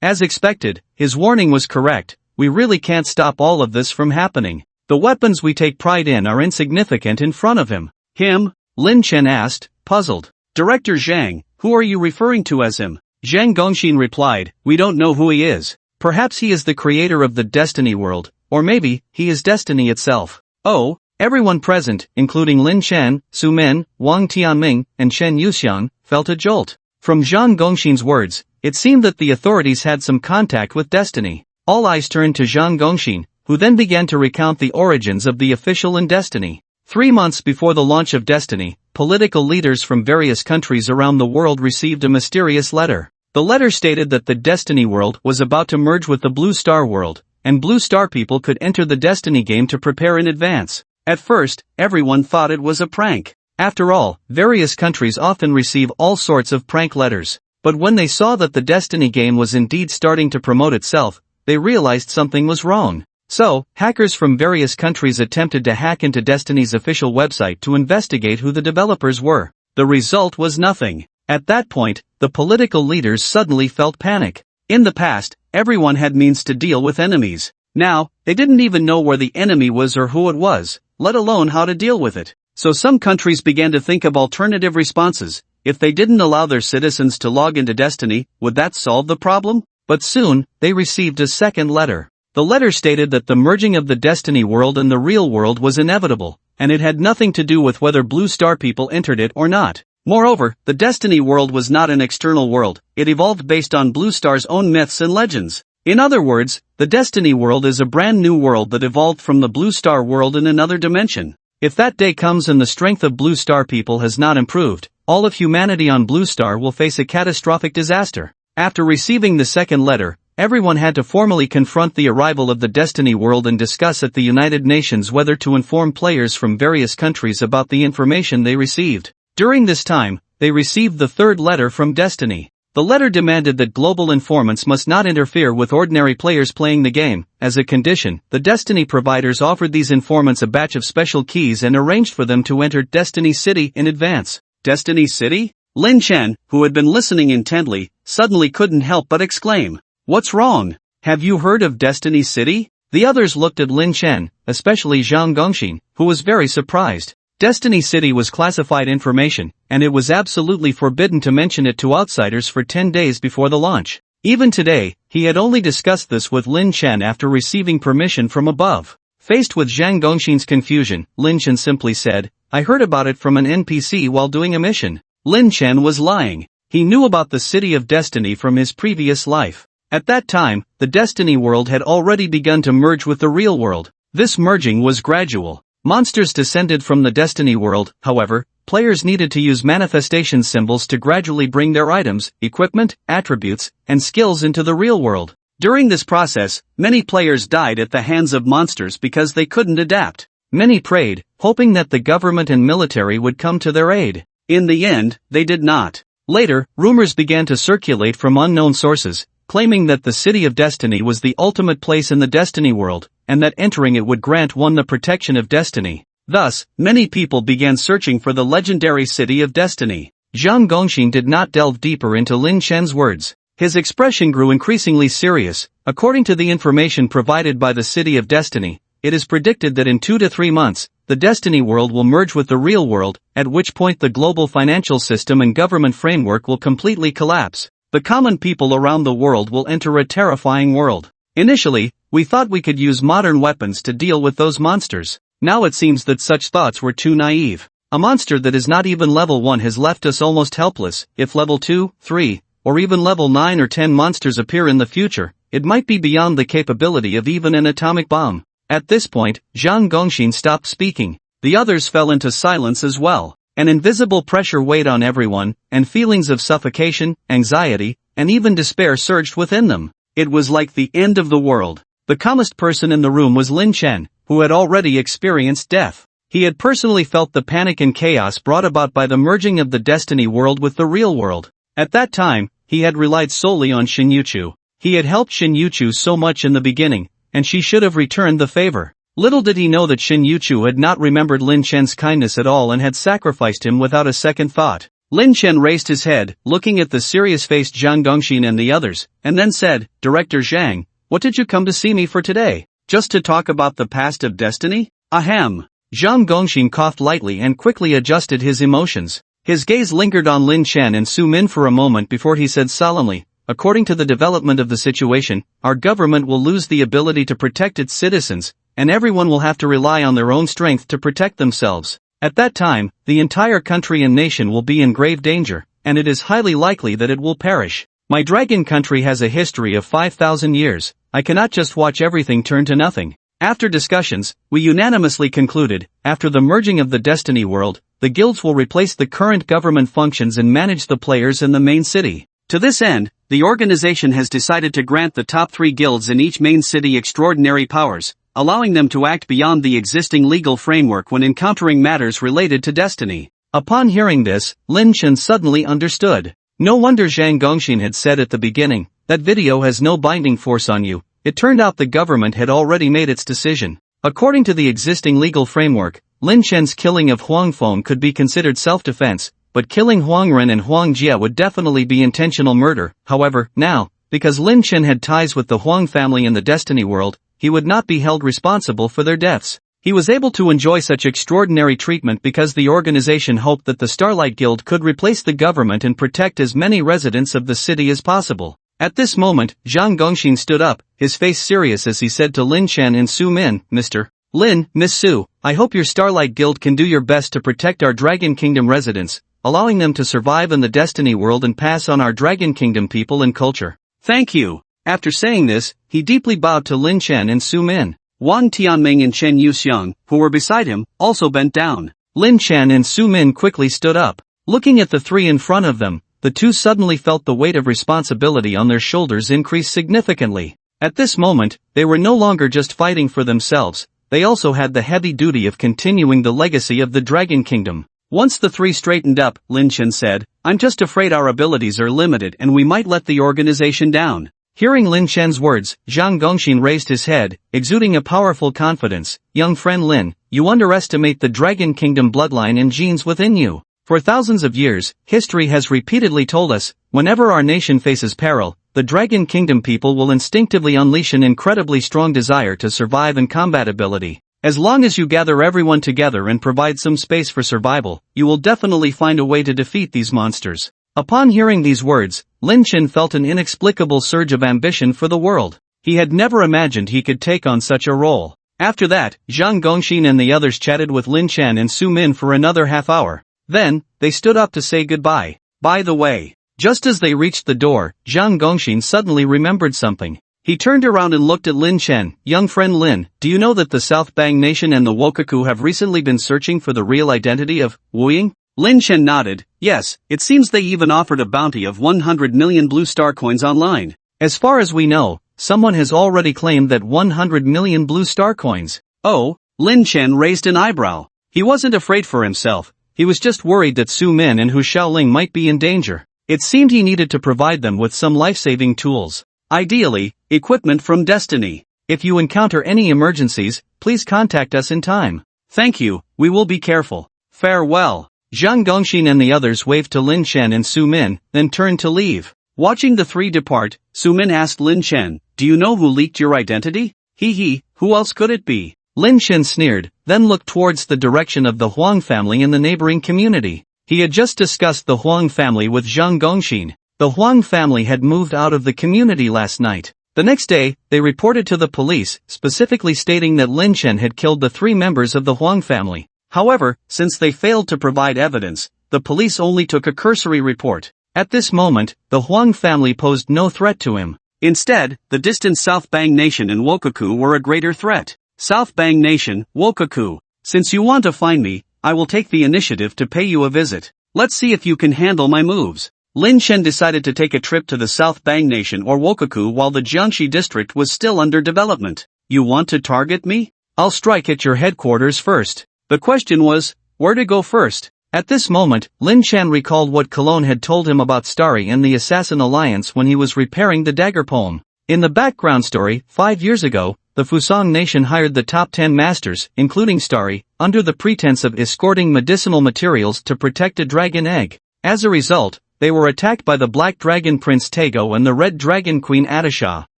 As expected, his warning was correct. We really can't stop all of this from happening. The weapons we take pride in are insignificant in front of him. Him? Lin Chen asked, puzzled. Director Zhang, who are you referring to as him? Zhang Gongxin replied, we don't know who he is. Perhaps he is the creator of the Destiny world, or maybe, he is Destiny itself. Oh? Everyone present, including Lin Chen, Su Min, Wang Tianming, and Chen Yuxiang, felt a jolt. From Zhang Gongxin's words, it seemed that the authorities had some contact with Destiny. All eyes turned to Zhang Gongxin, who then began to recount the origins of the official in Destiny. 3 months before the launch of Destiny, political leaders from various countries around the world received a mysterious letter. The letter stated that the Destiny world was about to merge with the Blue Star world, and Blue Star people could enter the Destiny game to prepare in advance. At first, everyone thought it was a prank. After all, various countries often receive all sorts of prank letters. But when they saw that the Destiny game was indeed starting to promote itself, they realized something was wrong. So, hackers from various countries attempted to hack into Destiny's official website to investigate who the developers were. The result was nothing. At that point, the political leaders suddenly felt panic. In the past, everyone had means to deal with enemies. Now, they didn't even know where the enemy was or who it was, let alone how to deal with it. So some countries began to think of alternative responses. If they didn't allow their citizens to log into Destiny, would that solve the problem? But soon, they received a second letter. The letter stated that the merging of the Destiny world and the real world was inevitable, and it had nothing to do with whether Blue Star people entered it or not. Moreover, the Destiny world was not an external world, it evolved based on Blue Star's own myths and legends. In other words, the Destiny world is a brand new world that evolved from the Blue Star world in another dimension. If that day comes and the strength of Blue Star people has not improved, all of humanity on Blue Star will face a catastrophic disaster. After receiving the second letter, everyone had to formally confront the arrival of the Destiny world and discuss at the United Nations whether to inform players from various countries about the information they received. During this time, they received the third letter from Destiny. The letter demanded that global informants must not interfere with ordinary players playing the game. As a condition, the Destiny providers offered these informants a batch of special keys and arranged for them to enter Destiny City in advance. Destiny City? Lin Chen, who had been listening intently, suddenly couldn't help but exclaim, "What's wrong? Have you heard of Destiny City?" The others looked at Lin Chen, especially Zhang Gongxin, who was very surprised. Destiny City was classified information, and it was absolutely forbidden to mention it to outsiders for 10 days before the launch. Even today, he had only discussed this with Lin Chen after receiving permission from above. Faced with Zhang Gongxin's confusion, Lin Chen simply said, "I heard about it from an NPC while doing a mission." Lin Chen was lying. He knew about the City of Destiny from his previous life. At that time, the Destiny world had already begun to merge with the real world. This merging was gradual. Monsters descended from the Destiny world, however, players needed to use manifestation symbols to gradually bring their items, equipment, attributes, and skills into the real world. During this process, many players died at the hands of monsters because they couldn't adapt. Many prayed, hoping that the government and military would come to their aid. In the end, they did not. Later, rumors began to circulate from unknown sources, claiming that the City of Destiny was the ultimate place in the Destiny world, and that entering it would grant one the protection of destiny. Thus, many people began searching for the legendary City of Destiny. Zhang Gongxin did not delve deeper into Lin Chen's words. His expression grew increasingly serious. According to the information provided by the City of Destiny, it is predicted that in 2 to 3 months, the Destiny world will merge with the real world, at which point the global financial system and government framework will completely collapse. The common people around the world will enter a terrifying world. Initially, we thought we could use modern weapons to deal with those monsters. Now it seems that such thoughts were too naive. A monster that is not even level 1 has left us almost helpless. If level 2, 3, or even level 9 or 10 monsters appear in the future, it might be beyond the capability of even an atomic bomb. At this point, Zhang Gongxin stopped speaking. The others fell into silence as well. An invisible pressure weighed on everyone, and feelings of suffocation, anxiety, and even despair surged within them. It was like the end of the world. The calmest person in the room was Lin Chen, who had already experienced death. He had personally felt the panic and chaos brought about by the merging of the Destiny world with the real world. At that time, he had relied solely on Shin Yuchu. He had helped Shin Yuchu so much in the beginning, and she should have returned the favor. Little did he know that Shin Yuchu had not remembered Lin Chen's kindness at all and had sacrificed him without a second thought. Lin Chen raised his head, looking at the serious-faced Zhang Gongxin and the others, and then said, "Director Zhang, what did you come to see me for today? Just to talk about the past of Destiny?" Ahem. Zhang Gongxin coughed lightly and quickly adjusted his emotions. His gaze lingered on Lin Chen and Su Min for a moment before he said solemnly, "According to the development of the situation, our government will lose the ability to protect its citizens, and everyone will have to rely on their own strength to protect themselves. At that time, the entire country and nation will be in grave danger, and it is highly likely that it will perish. My dragon country has a history of 5,000 years, I cannot just watch everything turn to nothing." After discussions, we unanimously concluded, after the merging of the Destiny world, the guilds will replace the current government functions and manage the players in the main city. To this end, the organization has decided to grant the top 3 guilds in each main city extraordinary powers, allowing them to act beyond the existing legal framework when encountering matters related to Destiny. Upon hearing this, Lin Chen suddenly understood. No wonder Zhang Gongxin had said at the beginning, "That video has no binding force on you." It turned out the government had already made its decision. According to the existing legal framework, Lin Chen's killing of Huang Feng could be considered self-defense, but killing Huang Ren and Huang Jia would definitely be intentional murder. However, now, because Lin Chen had ties with the Huang family in the Destiny world, he would not be held responsible for their deaths. He was able to enjoy such extraordinary treatment because the organization hoped that the Starlight Guild could replace the government and protect as many residents of the city as possible. At this moment, Zhang Gongxin stood up, his face serious as he said to Lin Chen and Su Min, "Mr. Lin, Miss Su, I hope your Starlight Guild can do your best to protect our Dragon Kingdom residents, allowing them to survive in the Destiny world and pass on our Dragon Kingdom people and culture." "Thank you." After saying this, he deeply bowed to Lin Chen and Su Min. Wang Tianming and Chen Yuxiang, who were beside him, also bent down. Lin Chen and Su Min quickly stood up. Looking at the 3 in front of them, the 2 suddenly felt the weight of responsibility on their shoulders increase significantly. At this moment, they were no longer just fighting for themselves, they also had the heavy duty of continuing the legacy of the Dragon Kingdom. Once the 3 straightened up, Lin Chen said, "I'm just afraid our abilities are limited and we might let the organization down." Hearing Lin Chen's words, Zhang Gongxin raised his head, exuding a powerful confidence. "Young friend Lin, you underestimate the Dragon Kingdom bloodline and genes within you. For thousands of years, history has repeatedly told us, whenever our nation faces peril, the Dragon Kingdom people will instinctively unleash an incredibly strong desire to survive and combat ability. As long as you gather everyone together and provide some space for survival, you will definitely find a way to defeat these monsters." Upon hearing these words, Lin Chen felt an inexplicable surge of ambition for the world. He had never imagined he could take on such a role. After that, Zhang Gongxin and the others chatted with Lin Chen and Su Min for another half hour. Then, they stood up to say goodbye. "By the way, Just as they reached the door, Zhang Gongxin suddenly remembered something. He turned around and looked at Lin Chen. Young friend Lin, do you know that the South Bang Nation and the Wokaku have recently been searching for the real identity of Wu Ying? Lin Chen nodded. Yes, it seems they even offered a bounty of 100 million blue star coins online. As far as we know, someone has already claimed that 100 million blue star coins. Oh, Lin Chen raised an eyebrow. He wasn't afraid for himself, he was just worried that Su Min and Hu Xiaoling might be in danger. It seemed he needed to provide them with some life-saving tools. Ideally, equipment from Destiny. If you encounter any emergencies, please contact us in time. Thank you, we will be careful. Farewell. Zhang Gongxin and the others waved to Lin Chen and Su Min, then turned to leave. Watching the three depart, Su Min asked Lin Chen, do you know who leaked your identity? Hee, who else could it be? Lin Chen sneered, then looked towards the direction of the Huang family in the neighboring community. He had just discussed the Huang family with Zhang Gongxin. The Huang family had moved out of the community last night. The next day, they reported to the police, specifically stating that Lin Chen had killed the three members of the Huang family. However, since they failed to provide evidence, the police only took a cursory report. At this moment, the Huang family posed no threat to him. Instead, the distant South Bang Nation and Wokaku were a greater threat. South Bang Nation, Wokaku. Since you want to find me, I will take the initiative to pay you a visit. Let's see if you can handle my moves. Lin Chen decided to take a trip to the South Bang Nation or Wokaku while the Jiangxi district was still under development. You want to target me? I'll strike at your headquarters first. The question was, where to go first? At this moment, Lin Chen recalled what Cologne had told him about Starry and the Assassin Alliance when he was repairing the dagger poem. In the background story, 5 years ago, the Fusang Nation hired the top 10 masters, including Starry, under the pretense of escorting medicinal materials to protect a dragon egg. As a result, they were attacked by the Black Dragon Prince Taego and the Red Dragon Queen Atasha.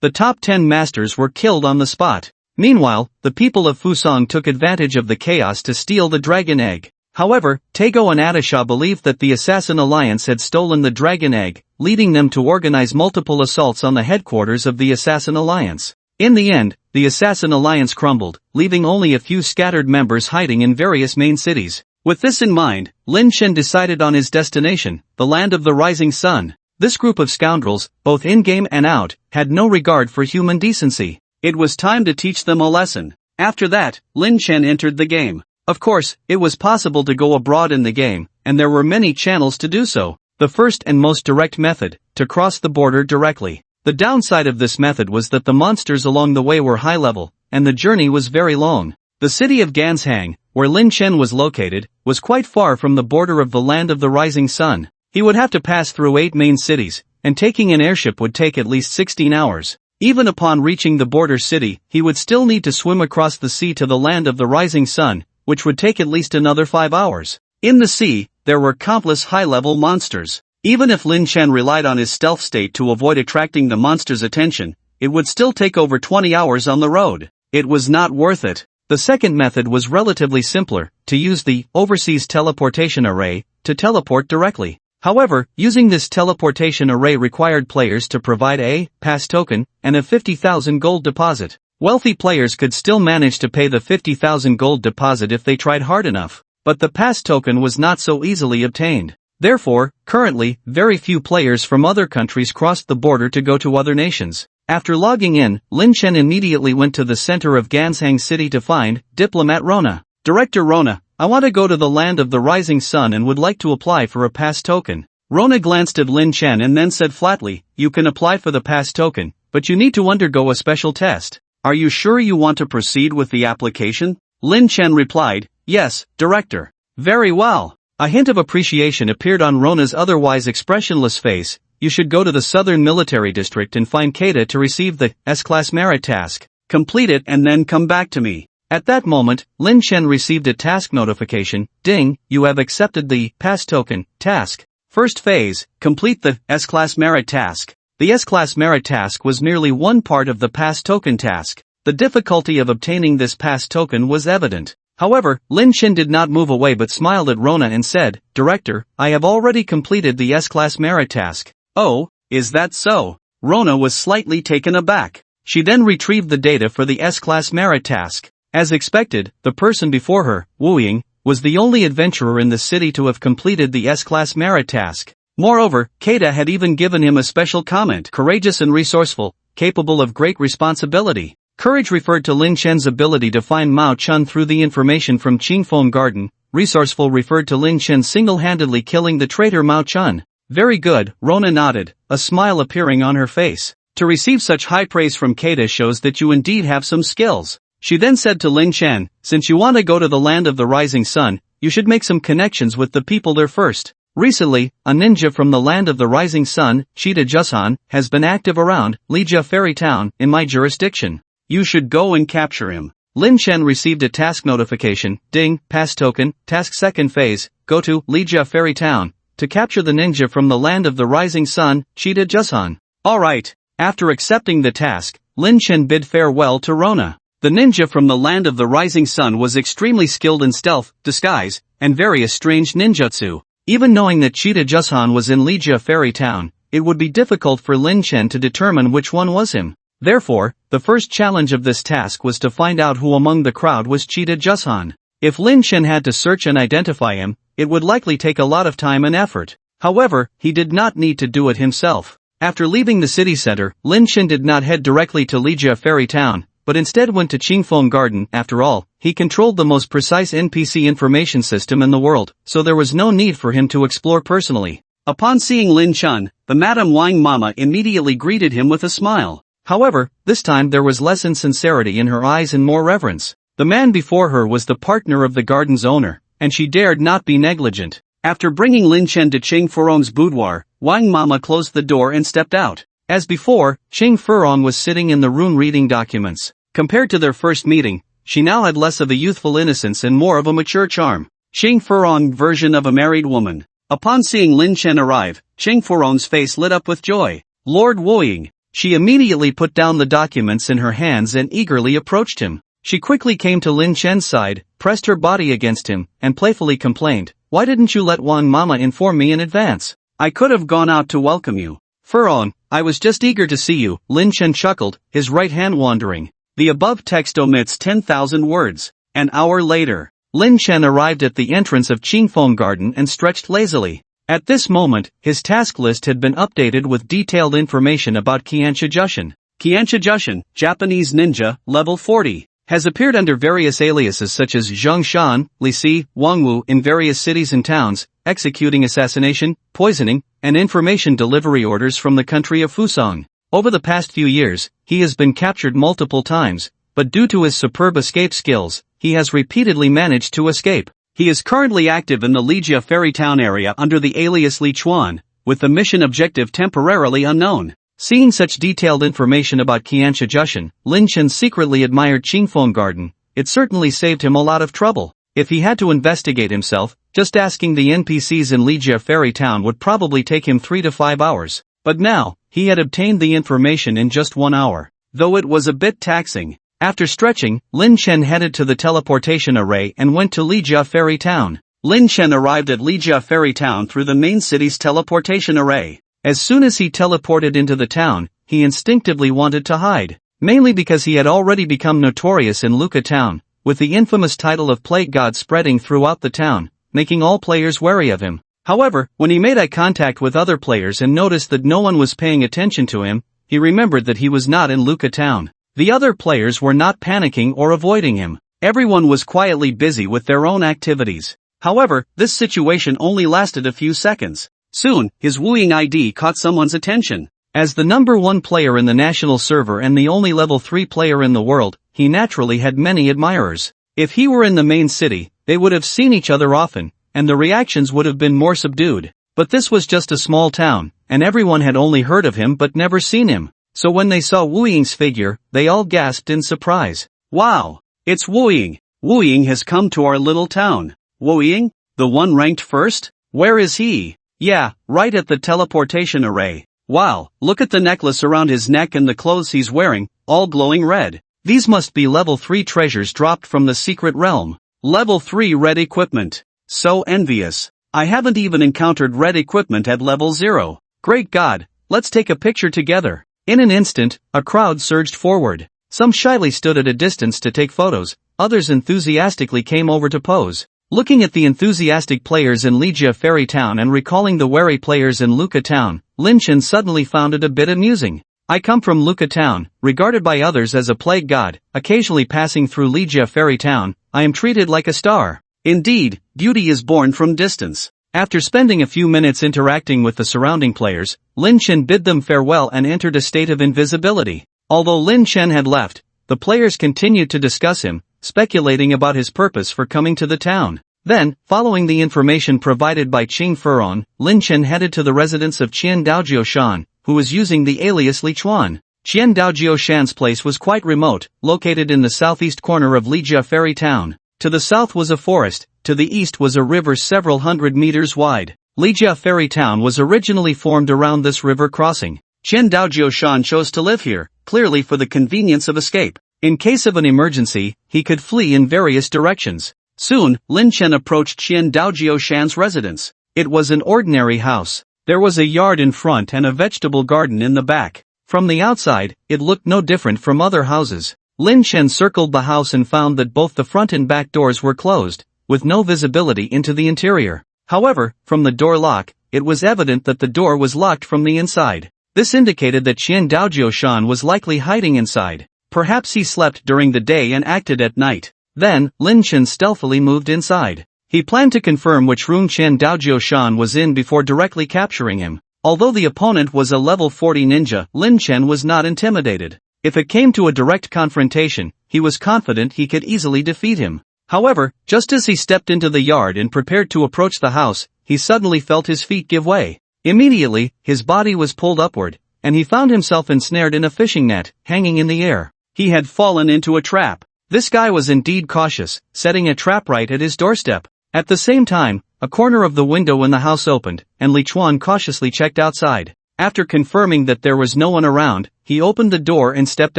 The top 10 masters were killed on the spot. Meanwhile, the people of Fusang took advantage of the chaos to steal the dragon egg. However, Taego and Atasha believed that the Assassin Alliance had stolen the dragon egg, leading them to organize multiple assaults on the headquarters of the Assassin Alliance. In the end, the Assassin Alliance crumbled, leaving only a few scattered members hiding in various main cities. With this in mind, Lin Chen decided on his destination, the land of the rising sun. This group of scoundrels, both in-game and out, had no regard for human decency. It was time to teach them a lesson. After that, Lin Chen entered the game. Of course, it was possible to go abroad in the game, and there were many channels to do so. The first and most direct method, to cross the border directly. The downside of this method was that the monsters along the way were high level, and the journey was very long. The city of Ganshang, where Lin Chen was located, was quite far from the border of the land of the rising sun. He would have to pass through 8 main cities, and taking an airship would take at least 16 hours. Even upon reaching the border city, he would still need to swim across the sea to the land of the rising sun, which would take at least another 5 hours. In the sea, there were countless high-level monsters. Even if Lin Chen relied on his stealth state to avoid attracting the monsters' attention, it would still take over 20 hours on the road. It was not worth it. The second method was relatively simpler, to use the overseas teleportation array to teleport directly. However, using this teleportation array required players to provide a pass token and a 50,000 gold deposit. Wealthy players could still manage to pay the 50,000 gold deposit if they tried hard enough, but the pass token was not so easily obtained. Therefore, currently, very few players from other countries crossed the border to go to other nations. After logging in, Lin Chen immediately went to the center of Ganshang City to find Diplomat Rona. Director Rona, I want to go to the land of the rising sun and would like to apply for a pass token. Rona glanced at Lin Chen and then said flatly, you can apply for the pass token, but you need to undergo a special test. Are you sure you want to proceed with the application? Lin Chen replied, yes, Director. Very well. A hint of appreciation appeared on Rona's otherwise expressionless face. You should go to the Southern Military District and find Keita to receive the Sss-Class merit task. Complete it and then come back to me. At that moment, Lin Chen received a task notification. Ding, you have accepted the pass token task. First phase, complete the Sss-Class merit task. The Sss-Class merit task was merely one part of the pass token task. The difficulty of obtaining this pass token was evident. However, Lin Chen did not move away but smiled at Rona and said, Director, I have already completed the Sss-Class merit task. Oh, is that so? Rona was slightly taken aback. She then retrieved the data for the Sss-Class merit task. As expected, the person before her, Wu Ying, was the only adventurer in the city to have completed the Sss-Class merit task. Moreover, Keita had even given him a special comment: courageous and resourceful, capable of great responsibility. Courage referred to Lin Chen's ability to find Mao Chun through the information from Qingfeng Garden. Resourceful referred to Lin Chen single-handedly killing the traitor Mao Chun. Very good, Rona nodded, a smile appearing on her face. To receive such high praise from Keita shows that you indeed have some skills. She then said to Lin Chen, since you want to go to the land of the rising sun, you should make some connections with the people there first. Recently, a ninja from the land of the rising sun, Cheetah Jusan, has been active around Lijia Fairy Town in my jurisdiction. You should go and capture him. Lin Chen received a task notification, ding, pass token, task second phase, go to Lijia Fairy Town, to capture the ninja from the land of the rising sun, Cheetah Jusan. Alright. After accepting the task, Lin Chen bid farewell to Rona. The ninja from the land of the rising sun was extremely skilled in stealth, disguise, and various strange ninjutsu. Even knowing that Cheetah Jusan was in Lijia Fairy Town, it would be difficult for Lin Chen to determine which one was him. Therefore, the first challenge of this task was to find out who among the crowd was Cheetah Jusan. If Lin Chen had to search and identify him, it would likely take a lot of time and effort. However, he did not need to do it himself. After leaving the city center, Lin Chen did not head directly to Lijia Fairy Town, but instead went to Qingfeng Garden. After all, he controlled the most precise NPC information system in the world, so there was no need for him to explore personally. Upon seeing Lin Chen, the Madame Wang Mama immediately greeted him with a smile. However, this time there was less insincerity in her eyes and more reverence. The man before her was the partner of the garden's owner, and she dared not be negligent. After bringing Lin Chen to Cheng Furong's boudoir, Wang Mama closed the door and stepped out. As before, Cheng Furong was sitting in the room reading documents. Compared to their first meeting, she now had less of a youthful innocence and more of a mature charm. Cheng Furong version of a married woman. Upon seeing Lin Chen arrive, Cheng Furong's face lit up with joy. Lord Wu Ying. She immediately put down the documents in her hands and eagerly approached him. She quickly came to Lin Chen's side, pressed her body against him, and playfully complained, "Why didn't you let Wang Mama inform me in advance? I could have gone out to welcome you." "Furong, I was just eager to see you," Lin Chen chuckled, his right hand wandering. The above text omits 10,000 words. An hour later, Lin Chen arrived at the entrance of Qingfeng Garden and stretched lazily. At this moment, his task list had been updated with detailed information about Qianxia Jushin. Qianxia Jushin, Japanese ninja, level 40, has appeared under various aliases such as Zhang Shan, Li Si, Wang Wu in various cities and towns, executing assassination, poisoning, and information delivery orders from the country of Fusang. Over the past few years, he has been captured multiple times, but due to his superb escape skills, he has repeatedly managed to escape. He is currently active in the Lijia Fairy Town area under the alias Li Chuan, with the mission objective temporarily unknown. Seeing such detailed information about Qianxia Jushin, Lin Chen secretly admired Qingfeng Garden. It certainly saved him a lot of trouble. If he had to investigate himself, just asking the NPCs in Lijia Fairy Town would probably take him 3 to 5 hours. But now, he had obtained the information in just 1 hour. Though it was a bit taxing. After stretching, Lin Chen headed to the teleportation array and went to Lijia Fairy Town. Lin Chen arrived at Lijia Fairy Town through the main city's teleportation array. As soon as he teleported into the town, he instinctively wanted to hide. Mainly because he had already become notorious in Luka Town, with the infamous title of Plague God spreading throughout the town, making all players wary of him. However, when he made eye contact with other players and noticed that no one was paying attention to him, he remembered that he was not in Luka Town. The other players were not panicking or avoiding him. Everyone was quietly busy with their own activities. However, this situation only lasted a few seconds. Soon, his wooing ID caught someone's attention. As the number 1 player in the national server and the only level 3 player in the world, he naturally had many admirers. If he were in the main city, they would have seen each other often, and the reactions would have been more subdued. But this was just a small town, and everyone had only heard of him but never seen him. So when they saw Wu Ying's figure, they all gasped in surprise. "Wow! It's Wu Ying! Wu Ying has come to our little town." "Wu Ying? The one ranked first? Where is he?" "Yeah, right at the teleportation array. Wow, look at the necklace around his neck and the clothes he's wearing, all glowing red. These must be level 3 treasures dropped from the secret realm. Level 3 red equipment. So envious. I haven't even encountered red equipment at level 0. Great God, let's take a picture together." In an instant, a crowd surged forward. Some shyly stood at a distance to take photos, others enthusiastically came over to pose. Looking at the enthusiastic players in Ligia Fairy Town and recalling the wary players in Luca Town, Lin Chen suddenly found it a bit amusing. I come from Luca Town, regarded by others as a plague god, occasionally passing through Ligia Fairy Town, I am treated like a star. Indeed, beauty is born from distance. After spending a few minutes interacting with the surrounding players, Lin Chen bid them farewell and entered a state of invisibility. Although Lin Chen had left, the players continued to discuss him, speculating about his purpose for coming to the town. Then, following the information provided by Qing Furon, Lin Chen headed to the residence of Qian Daojio Shan, who was using the alias Li Chuan. Qian Daojio Shan's place was quite remote, located in the southeast corner of Ligia Fairy Town. To the south was a forest, to the east was a river several hundred meters wide. Ligia Fairy Town was originally formed around this river crossing. Qian Daojio Shan chose to live here, clearly for the convenience of escape. In case of an emergency, he could flee in various directions. Soon, Lin Chen approached Qian Daojio Shan's residence. It was an ordinary house. There was a yard in front and a vegetable garden in the back. From the outside, it looked no different from other houses. Lin Chen circled the house and found that both the front and back doors were closed, with no visibility into the interior. However, from the door lock, it was evident that the door was locked from the inside. This indicated that Qian Daojio Shan was likely hiding inside. Perhaps he slept during the day and acted at night. Then, Lin Chen stealthily moved inside. He planned to confirm which room Qian Daojio Shan was in before directly capturing him. Although the opponent was a level 40 ninja, Lin Chen was not intimidated. If it came to a direct confrontation, he was confident he could easily defeat him. However, just as he stepped into the yard and prepared to approach the house, he suddenly felt his feet give way. Immediately, his body was pulled upward, and he found himself ensnared in a fishing net, hanging in the air. He had fallen into a trap. This guy was indeed cautious, setting a trap right at his doorstep. At the same time, a corner of the window in the house opened, and Li Chuan cautiously checked outside. After confirming that there was no one around, he opened the door and stepped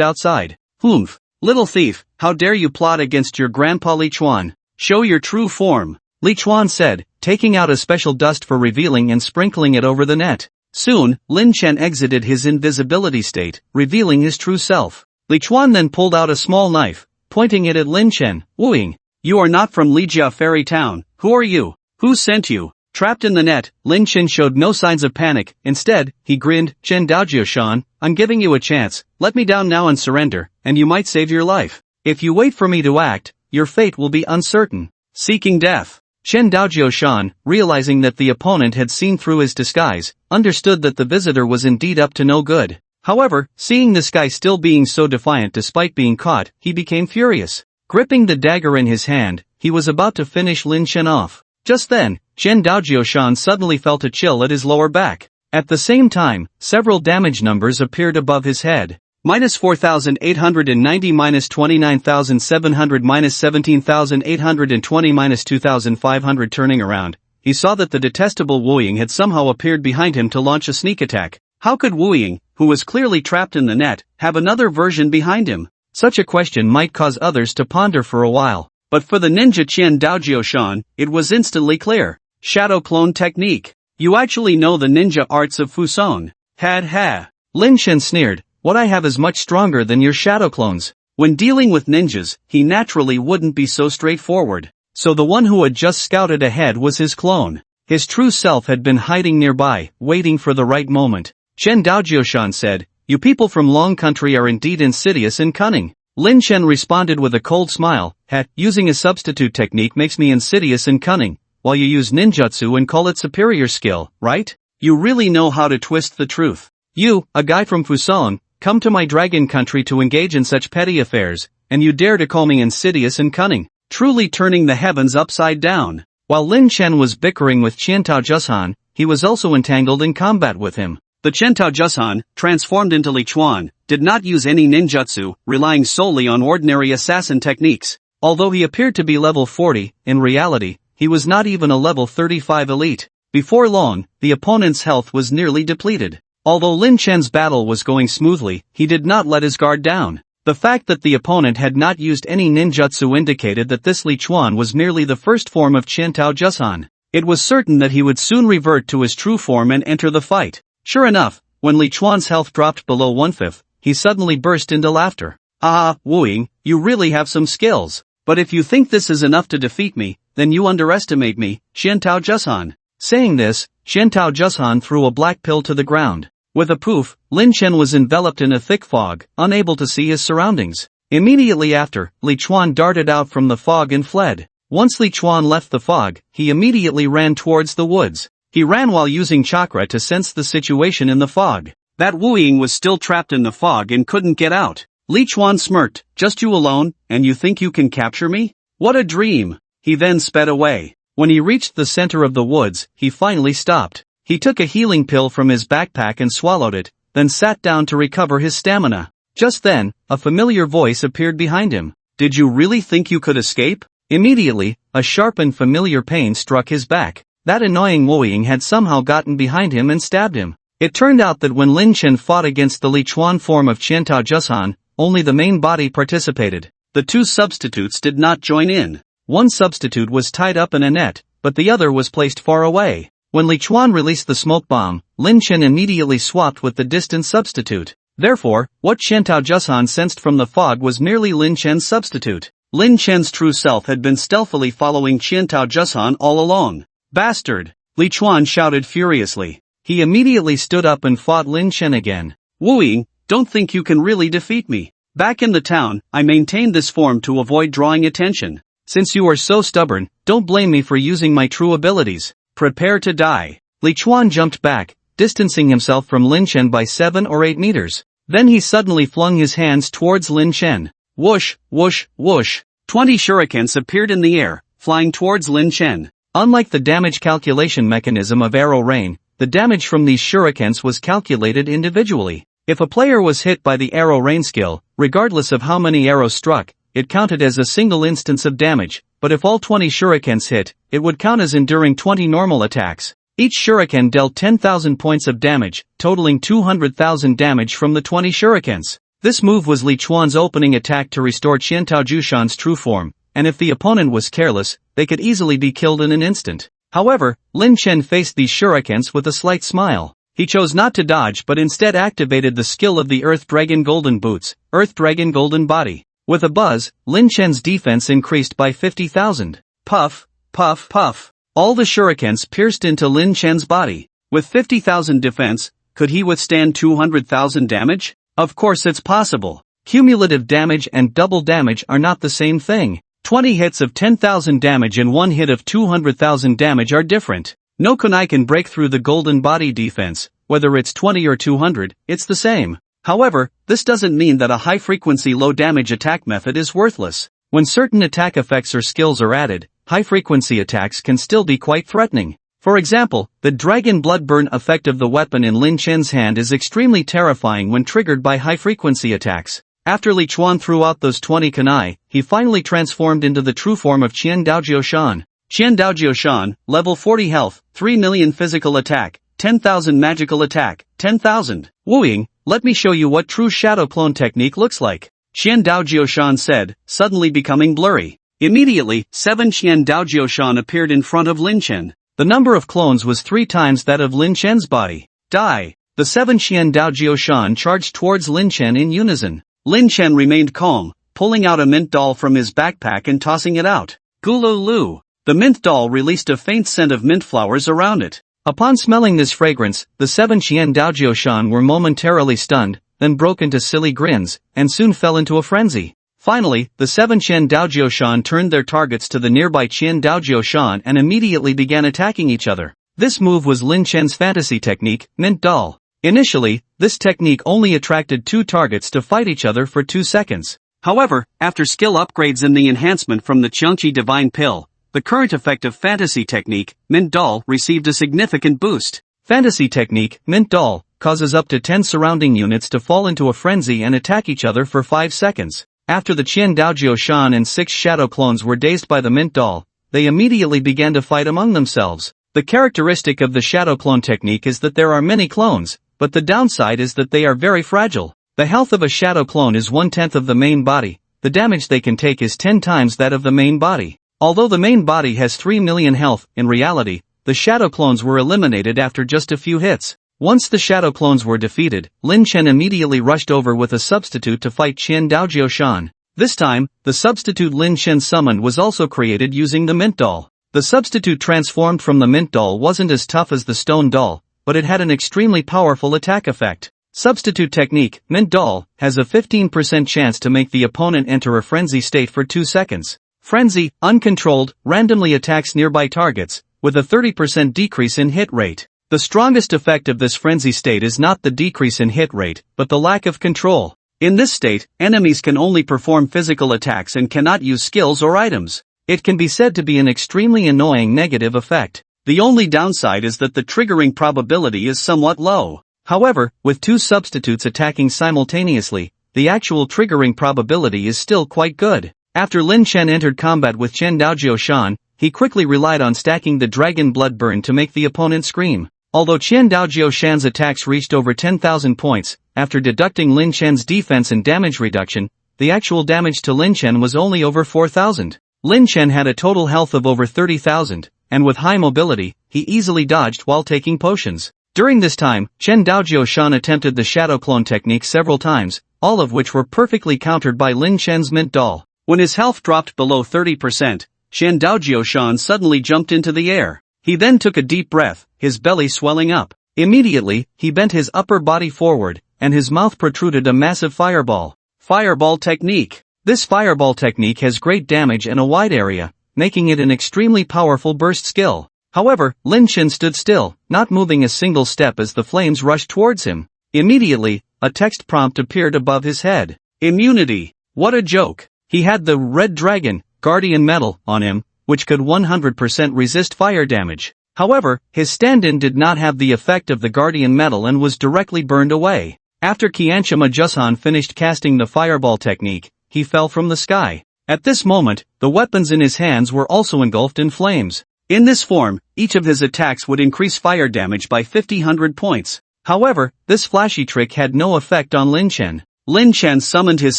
outside. "Humph! Little thief, how dare you plot against your grandpa Li Chuan? Show your true form," Li Chuan said, taking out a special dust for revealing and sprinkling it over the net. Soon, Lin Chen exited his invisibility state, revealing his true self. Li Chuan then pulled out a small knife, pointing it at Lin Chen, wooing. "You are not from Ligia Fairy Town. Who are you? Who sent you?" Trapped in the net, Lin Chen showed no signs of panic. Instead, he grinned. "Qian Daojio Shan, I'm giving you a chance. Let me down now and surrender, and you might save your life. If you wait for me to act, your fate will be uncertain." Seeking death. Qian Daojio Shan, realizing that the opponent had seen through his disguise, understood that the visitor was indeed up to no good. However, seeing this guy still being so defiant despite being caught, he became furious. Gripping the dagger in his hand, he was about to finish Lin Chen off. Just then, Qian Daojio Shan suddenly felt a chill at his lower back. At the same time, several damage numbers appeared above his head. -4,890, -29,700, -17,820, -2,500. Turning around, he saw that the detestable Wu Ying had somehow appeared behind him to launch a sneak attack. How could Wu Ying, who was clearly trapped in the net, have another version behind him? Such a question might cause others to ponder for a while. But for the ninja Qian Daojio Shan, it was instantly clear. Shadow clone technique. You actually know the ninja arts of Fusong. Had ha. Lin Chen sneered, what I have is much stronger than your shadow clones. When dealing with ninjas, he naturally wouldn't be so straightforward. So the one who had just scouted ahead was his clone. His true self had been hiding nearby, waiting for the right moment. Qian Daojio Shan said, you people from Long Country are indeed insidious and cunning. Lin Chen responded with a cold smile, using a substitute technique makes me insidious and cunning, while you use ninjutsu and call it superior skill, right? You really know how to twist the truth. You, a guy from Fusong, come to my dragon country to engage in such petty affairs, and you dare to call me insidious and cunning, truly turning the heavens upside down. While Lin Chen was bickering with Qiantao Jushan, he was also entangled in combat with him. The Qiantao Jushan, transformed into Li Chuan, did not use any ninjutsu, relying solely on ordinary assassin techniques. Although he appeared to be level 40, in reality, he was not even a level 35 elite. Before long, the opponent's health was nearly depleted. Although Lin Chen's battle was going smoothly, he did not let his guard down. The fact that the opponent had not used any ninjutsu indicated that this Li Chuan was merely the first form of Qiantao Jushan. It was certain that he would soon revert to his true form and enter the fight. Sure enough, when Li Chuan's health dropped below 1/5, he suddenly burst into laughter. Ah, Wu Ying, you really have some skills. But if you think this is enough to defeat me, then you underestimate me, Xiantao Jushan. Saying this, Xiantao Jushan threw a black pill to the ground. With a poof, Lin Chen was enveloped in a thick fog, unable to see his surroundings. Immediately after, Li Chuan darted out from the fog and fled. Once Li Chuan left the fog, he immediately ran towards the woods. He ran while using chakra to sense the situation in the fog. That Wu Ying was still trapped in the fog and couldn't get out. Li Chuan smirked, "Just you alone, and you think you can capture me? What a dream!" He then sped away. When he reached the center of the woods, he finally stopped. He took a healing pill from his backpack and swallowed it, then sat down to recover his stamina. Just then, a familiar voice appeared behind him. "Did you really think you could escape?" Immediately, a sharp and familiar pain struck his back. That annoying Wu Ying had somehow gotten behind him and stabbed him. It turned out that when Lin Chen fought against the Li Chuan form of Xiantao Jushan, only the main body participated. The two substitutes did not join in. One substitute was tied up in a net, but the other was placed far away. When Li Chuan released the smoke bomb, Lin Chen immediately swapped with the distant substitute. Therefore, what Xiantao Jushan sensed from the fog was merely Lin Chen's substitute. Lin Chen's true self had been stealthily following Xiantao Jushan all along. "Bastard!" Li Chuan shouted furiously. He immediately stood up and fought Lin Chen again. "Wu Ying, don't think you can really defeat me. Back in the town, I maintained this form to avoid drawing attention. Since you are so stubborn, don't blame me for using my true abilities. Prepare to die." Li Chuan jumped back, distancing himself from Lin Chen by 7 or 8 meters. Then he suddenly flung his hands towards Lin Chen. Whoosh, whoosh, whoosh. 20 shurikens appeared in the air, flying towards Lin Chen. Unlike the damage calculation mechanism of arrow rain, the damage from these shurikens was calculated individually. If a player was hit by the arrow rain skill, regardless of how many arrows struck, it counted as a single instance of damage, but if all 20 shurikens hit, it would count as enduring 20 normal attacks. Each shuriken dealt 10,000 points of damage, totaling 200,000 damage from the 20 shurikens. This move was Li Chuan's opening attack to restore Xiantao Jushan's true form, and if the opponent was careless, they could easily be killed in an instant. However, Lin Chen faced these shurikens with a slight smile. He chose not to dodge but instead activated the skill of the Earth Dragon Golden Boots, Earth Dragon Golden Body. With a buzz, Lin Chen's defense increased by 50,000. Puff, puff, puff. All the shurikens pierced into Lin Chen's body. With 50,000 defense, could he withstand 200,000 damage? Of course it's possible. Cumulative damage and double damage are not the same thing. 20 hits of 10,000 damage and 1 hit of 200,000 damage are different. No kunai can break through the golden body defense, whether it's 20 or 200, it's the same. However, this doesn't mean that a high-frequency low-damage attack method is worthless. When certain attack effects or skills are added, high-frequency attacks can still be quite threatening. For example, the Dragon Blood Burn effect of the weapon in Lin Chen's hand is extremely terrifying when triggered by high-frequency attacks. After Li Chuan threw out those 20 kunai, he finally transformed into the true form of Xiandao Jushan. Xiandao Jushan, level 40 health, 3 million physical attack, 10,000 magical attack, 10,000. Wu Ying, let me show you what true shadow clone technique looks like. Xiandao Jushan said, suddenly becoming blurry. Immediately, 7 Xiandao Jushan appeared in front of Lin Chen. The number of clones was 3 times that of Lin Chen's body. Die! The 7 Xiandao Jushan charged towards Lin Chen in unison. Lin Chen remained calm, pulling out a mint doll from his backpack and tossing it out. Gulu-lu! The mint doll released a faint scent of mint flowers around it. Upon smelling this fragrance, the 7 Xiandao Jushan were momentarily stunned, then broke into silly grins, and soon fell into a frenzy. Finally, the 7 Xiandao Jushan turned their targets to the nearby Xiandao Jushan and immediately began attacking each other. This move was Lin Chen's fantasy technique, Mint Doll. Initially, this technique only attracted 2 targets to fight each other for 2 seconds. However, after skill upgrades and the enhancement from the Qiangqi Divine Pill, the current effect of fantasy technique, Mint Doll, received a significant boost. Fantasy technique, Mint Doll, causes up to 10 surrounding units to fall into a frenzy and attack each other for 5 seconds. After the Qiandao Jushan and 6 shadow clones were dazed by the Mint Doll, they immediately began to fight among themselves. The characteristic of the shadow clone technique is that there are many clones, but the downside is that they are very fragile. The health of a shadow clone is 1/10 of the main body, the damage they can take is 10 times that of the main body. Although the main body has 3 million health, in reality, the shadow clones were eliminated after just a few hits. Once the shadow clones were defeated, Lin Chen immediately rushed over with a substitute to fight Xiandao Jushan. This time, the substitute Lin Chen summoned was also created using the mint doll. The substitute transformed from the mint doll wasn't as tough as the stone doll, but it had an extremely powerful attack effect. Substitute technique, mint doll, has a 15% chance to make the opponent enter a frenzy state for 2 seconds. Frenzy, uncontrolled, randomly attacks nearby targets, with a 30% decrease in hit rate. The strongest effect of this frenzy state is not the decrease in hit rate, but the lack of control. In this state, enemies can only perform physical attacks and cannot use skills or items. It can be said to be an extremely annoying negative effect. The only downside is that the triggering probability is somewhat low. However, with 2 substitutes attacking simultaneously, the actual triggering probability is still quite good. After Lin Chen entered combat with Chen Daojio Shan, he quickly relied on stacking the Dragon Blood Burn to make the opponent scream. Although Chen Daojio Shan's attacks reached over 10,000 points, after deducting Lin Chen's defense and damage reduction, the actual damage to Lin Chen was only over 4,000. Lin Chen had a total health of over 30,000, and with high mobility, he easily dodged while taking potions. During this time, Chen Daojio Shan attempted the shadow clone technique several times, all of which were perfectly countered by Lin Chen's mint doll. When his health dropped below 30%, Chen Daojio Shan suddenly jumped into the air. He then took a deep breath, his belly swelling up. Immediately, he bent his upper body forward, and his mouth protruded a massive fireball. Fireball technique. This fireball technique has great damage and a wide area, making it an extremely powerful burst skill. However, Lin Chen stood still, not moving a single step as the flames rushed towards him. Immediately, a text prompt appeared above his head. Immunity. What a joke. He had the Red Dragon, Guardian Medal, on him, which could 100% resist fire damage. However, his stand-in did not have the effect of the Guardian Medal and was directly burned away. After Qianshima Jushan finished casting the fireball technique, he fell from the sky. At this moment, the weapons in his hands were also engulfed in flames. In this form, each of his attacks would increase fire damage by 50-100 points. However, this flashy trick had no effect on Lin Chen. Lin Chen summoned his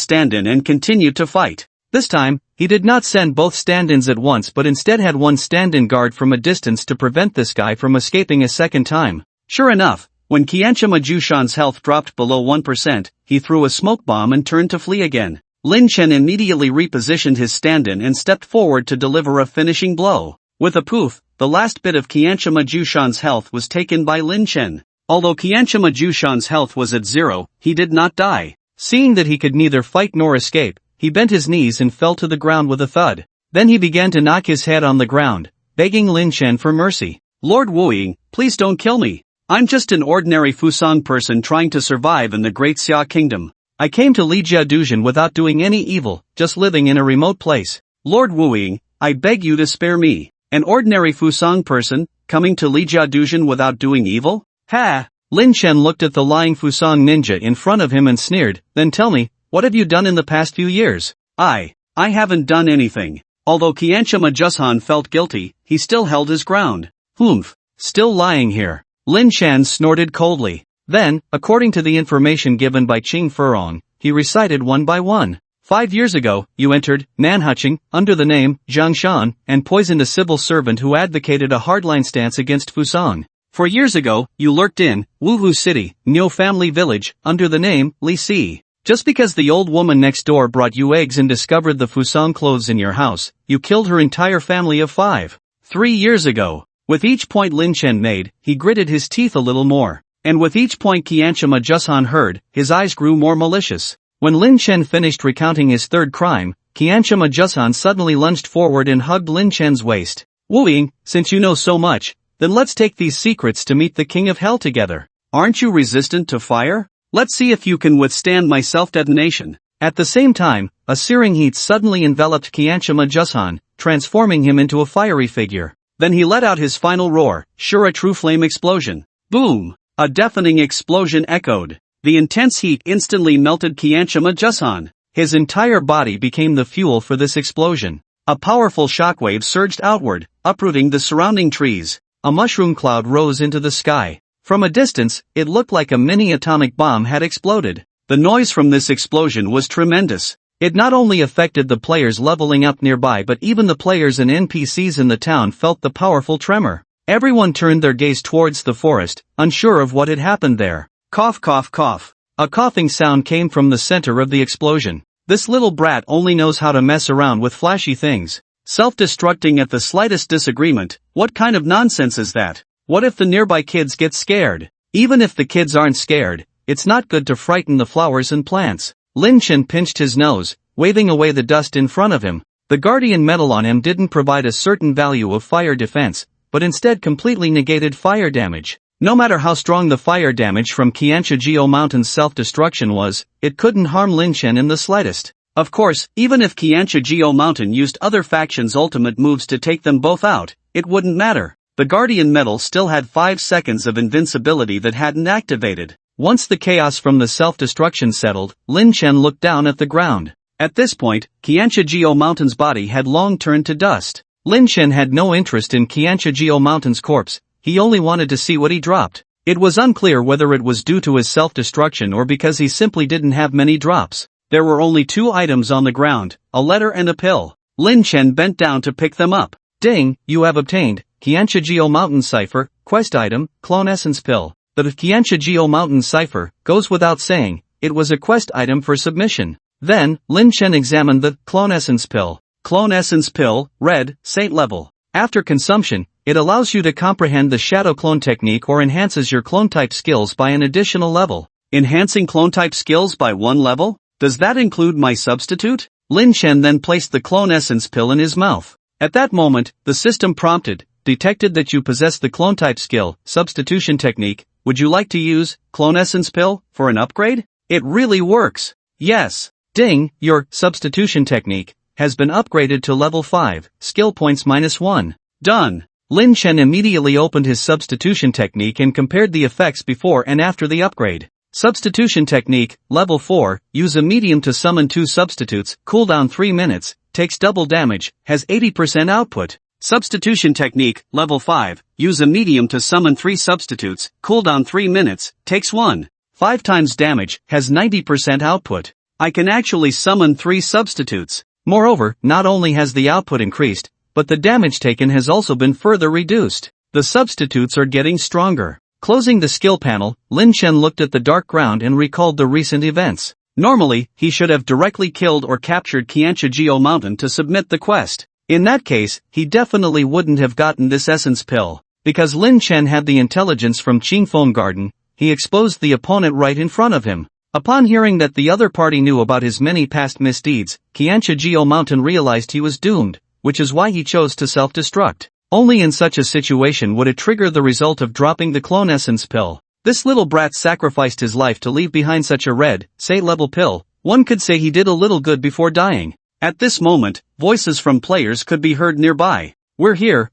stand-in and continued to fight. This time, he did not send both stand-ins at once but instead had one stand-in guard from a distance to prevent this guy from escaping a second time. Sure enough, when Qianshima Jushan's health dropped below 1%, he threw a smoke bomb and turned to flee again. Lin Chen immediately repositioned his stand-in and stepped forward to deliver a finishing blow. With a poof, the last bit of Qianshima Jushan's health was taken by Lin Chen. Although Qianshima Jushan's health was at 0, he did not die. Seeing that he could neither fight nor escape, he bent his knees and fell to the ground with a thud. Then he began to knock his head on the ground, begging Lin Chen for mercy. Lord Wuying, please don't kill me. I'm just an ordinary Fusang person trying to survive in the Great Xia Kingdom. I came to Lijia Duzhen without doing any evil, just living in a remote place. Lord Wuying, I beg you to spare me. An ordinary Fusang person, coming to Lijia Duzhen without doing evil? Ha! Lin Chen looked at the lying Fusang ninja in front of him and sneered, then tell me, what have you done in the past few years? I haven't done anything. Although Qianshima Jushan felt guilty, he still held his ground. Humph, still lying here. Lin Chen snorted coldly. Then, according to the information given by Qing Furong, he recited one by one. 5 years ago, you entered Nanhuching under the name Zhang Shan and poisoned a civil servant who advocated a hardline stance against Fusang. 4 years ago, you lurked in Wuhu City, Niu Family Village, under the name Li Si. Just because the old woman next door brought you eggs and discovered the Fusang clothes in your house, you killed her entire family of 5. 3 years ago. With each point Lin Chen made, he gritted his teeth a little more. And with each point Qianshima Jushan heard, his eyes grew more malicious. When Lin Chen finished recounting his third crime, Qianshima Jushan suddenly lunged forward and hugged Lin Chen's waist. Wuing, since you know so much, then let's take these secrets to meet the King of Hell together. Aren't you resistant to fire? Let's see if you can withstand my self-detonation. At the same time, a searing heat suddenly enveloped Qianshima Jushan, transforming him into a fiery figure. Then he let out his final roar, sure a true flame explosion. Boom! A deafening explosion echoed. The intense heat instantly melted Qianshima Jushan. His entire body became the fuel for this explosion. A powerful shockwave surged outward, uprooting the surrounding trees. A mushroom cloud rose into the sky. From a distance, it looked like a mini atomic bomb had exploded. The noise from this explosion was tremendous. It not only affected the players leveling up nearby but even the players and NPCs in the town felt the powerful tremor. Everyone turned their gaze towards the forest, unsure of what had happened there. Cough cough cough. A coughing sound came from the center of the explosion. This little brat only knows how to mess around with flashy things. Self-destructing at the slightest disagreement, what kind of nonsense is that? What if the nearby kids get scared? Even if the kids aren't scared, it's not good to frighten the flowers and plants. Lin Chen pinched his nose, waving away the dust in front of him. The guardian medal on him didn't provide a certain value of fire defense, but instead completely negated fire damage. No matter how strong the fire damage from Qianshijio Mountain's self-destruction was, it couldn't harm Lin Chen in the slightest. Of course, even if Qianshijio Mountain used other factions' ultimate moves to take them both out, it wouldn't matter. The guardian medal still had 5 seconds of invincibility that hadn't activated. Once the chaos from the self-destruction settled, Lin Chen looked down at the ground. At this point, Qianshijio Mountain's body had long turned to dust. Lin Chen had no interest in Qianshijio Mountain's corpse. He only wanted to see what he dropped. It was unclear whether it was due to his self-destruction or because he simply didn't have many drops. There were only 2 items on the ground, a letter and a pill. Lin Chen bent down to pick them up. Ding, you have obtained Qianshijio Mountain Cipher, quest item, clone essence pill. The Qianshijio Mountain Cipher goes without saying, it was a quest item for submission. Then, Lin Chen examined the clone essence pill. Clone essence pill, red, saint level. After consumption, it allows you to comprehend the shadow clone technique or enhances your clone type skills by an additional level. Enhancing clone type skills by 1 level? Does that include my substitute? Lin Chen then placed the clone essence pill in his mouth. At that moment, the system prompted, detected that you possess the clone type skill, substitution technique. Would you like to use clone essence pill for an upgrade? It really works. Yes. Ding, your substitution technique has been upgraded to level 5, skill points -1. Done. Lin Chen immediately opened his substitution technique and compared the effects before and after the upgrade. Substitution technique, level 4, use a medium to summon 2 substitutes, cooldown 3 minutes, takes double damage, has 80% output. Substitution technique, level 5, use a medium to summon 3 substitutes, cooldown 3 minutes, takes 1.5 times damage, has 90% output. I can actually summon 3 substitutes. Moreover, not only has the output increased, but the damage taken has also been further reduced. The substitutes are getting stronger. Closing the skill panel, Lin Chen looked at the dark ground and recalled the recent events. Normally, he should have directly killed or captured Qianshijio Mountain to submit the quest. In that case, he definitely wouldn't have gotten this essence pill. Because Lin Chen had the intelligence from Qingfeng Garden, he exposed the opponent right in front of him. Upon hearing that the other party knew about his many past misdeeds, Qianshijio Mountain realized he was doomed, which is why he chose to self-destruct. Only in such a situation would it trigger the result of dropping the clone essence pill. This little brat sacrificed his life to leave behind such a red, say-level pill. One could say he did a little good before dying. At this moment, voices from players could be heard nearby. We're here,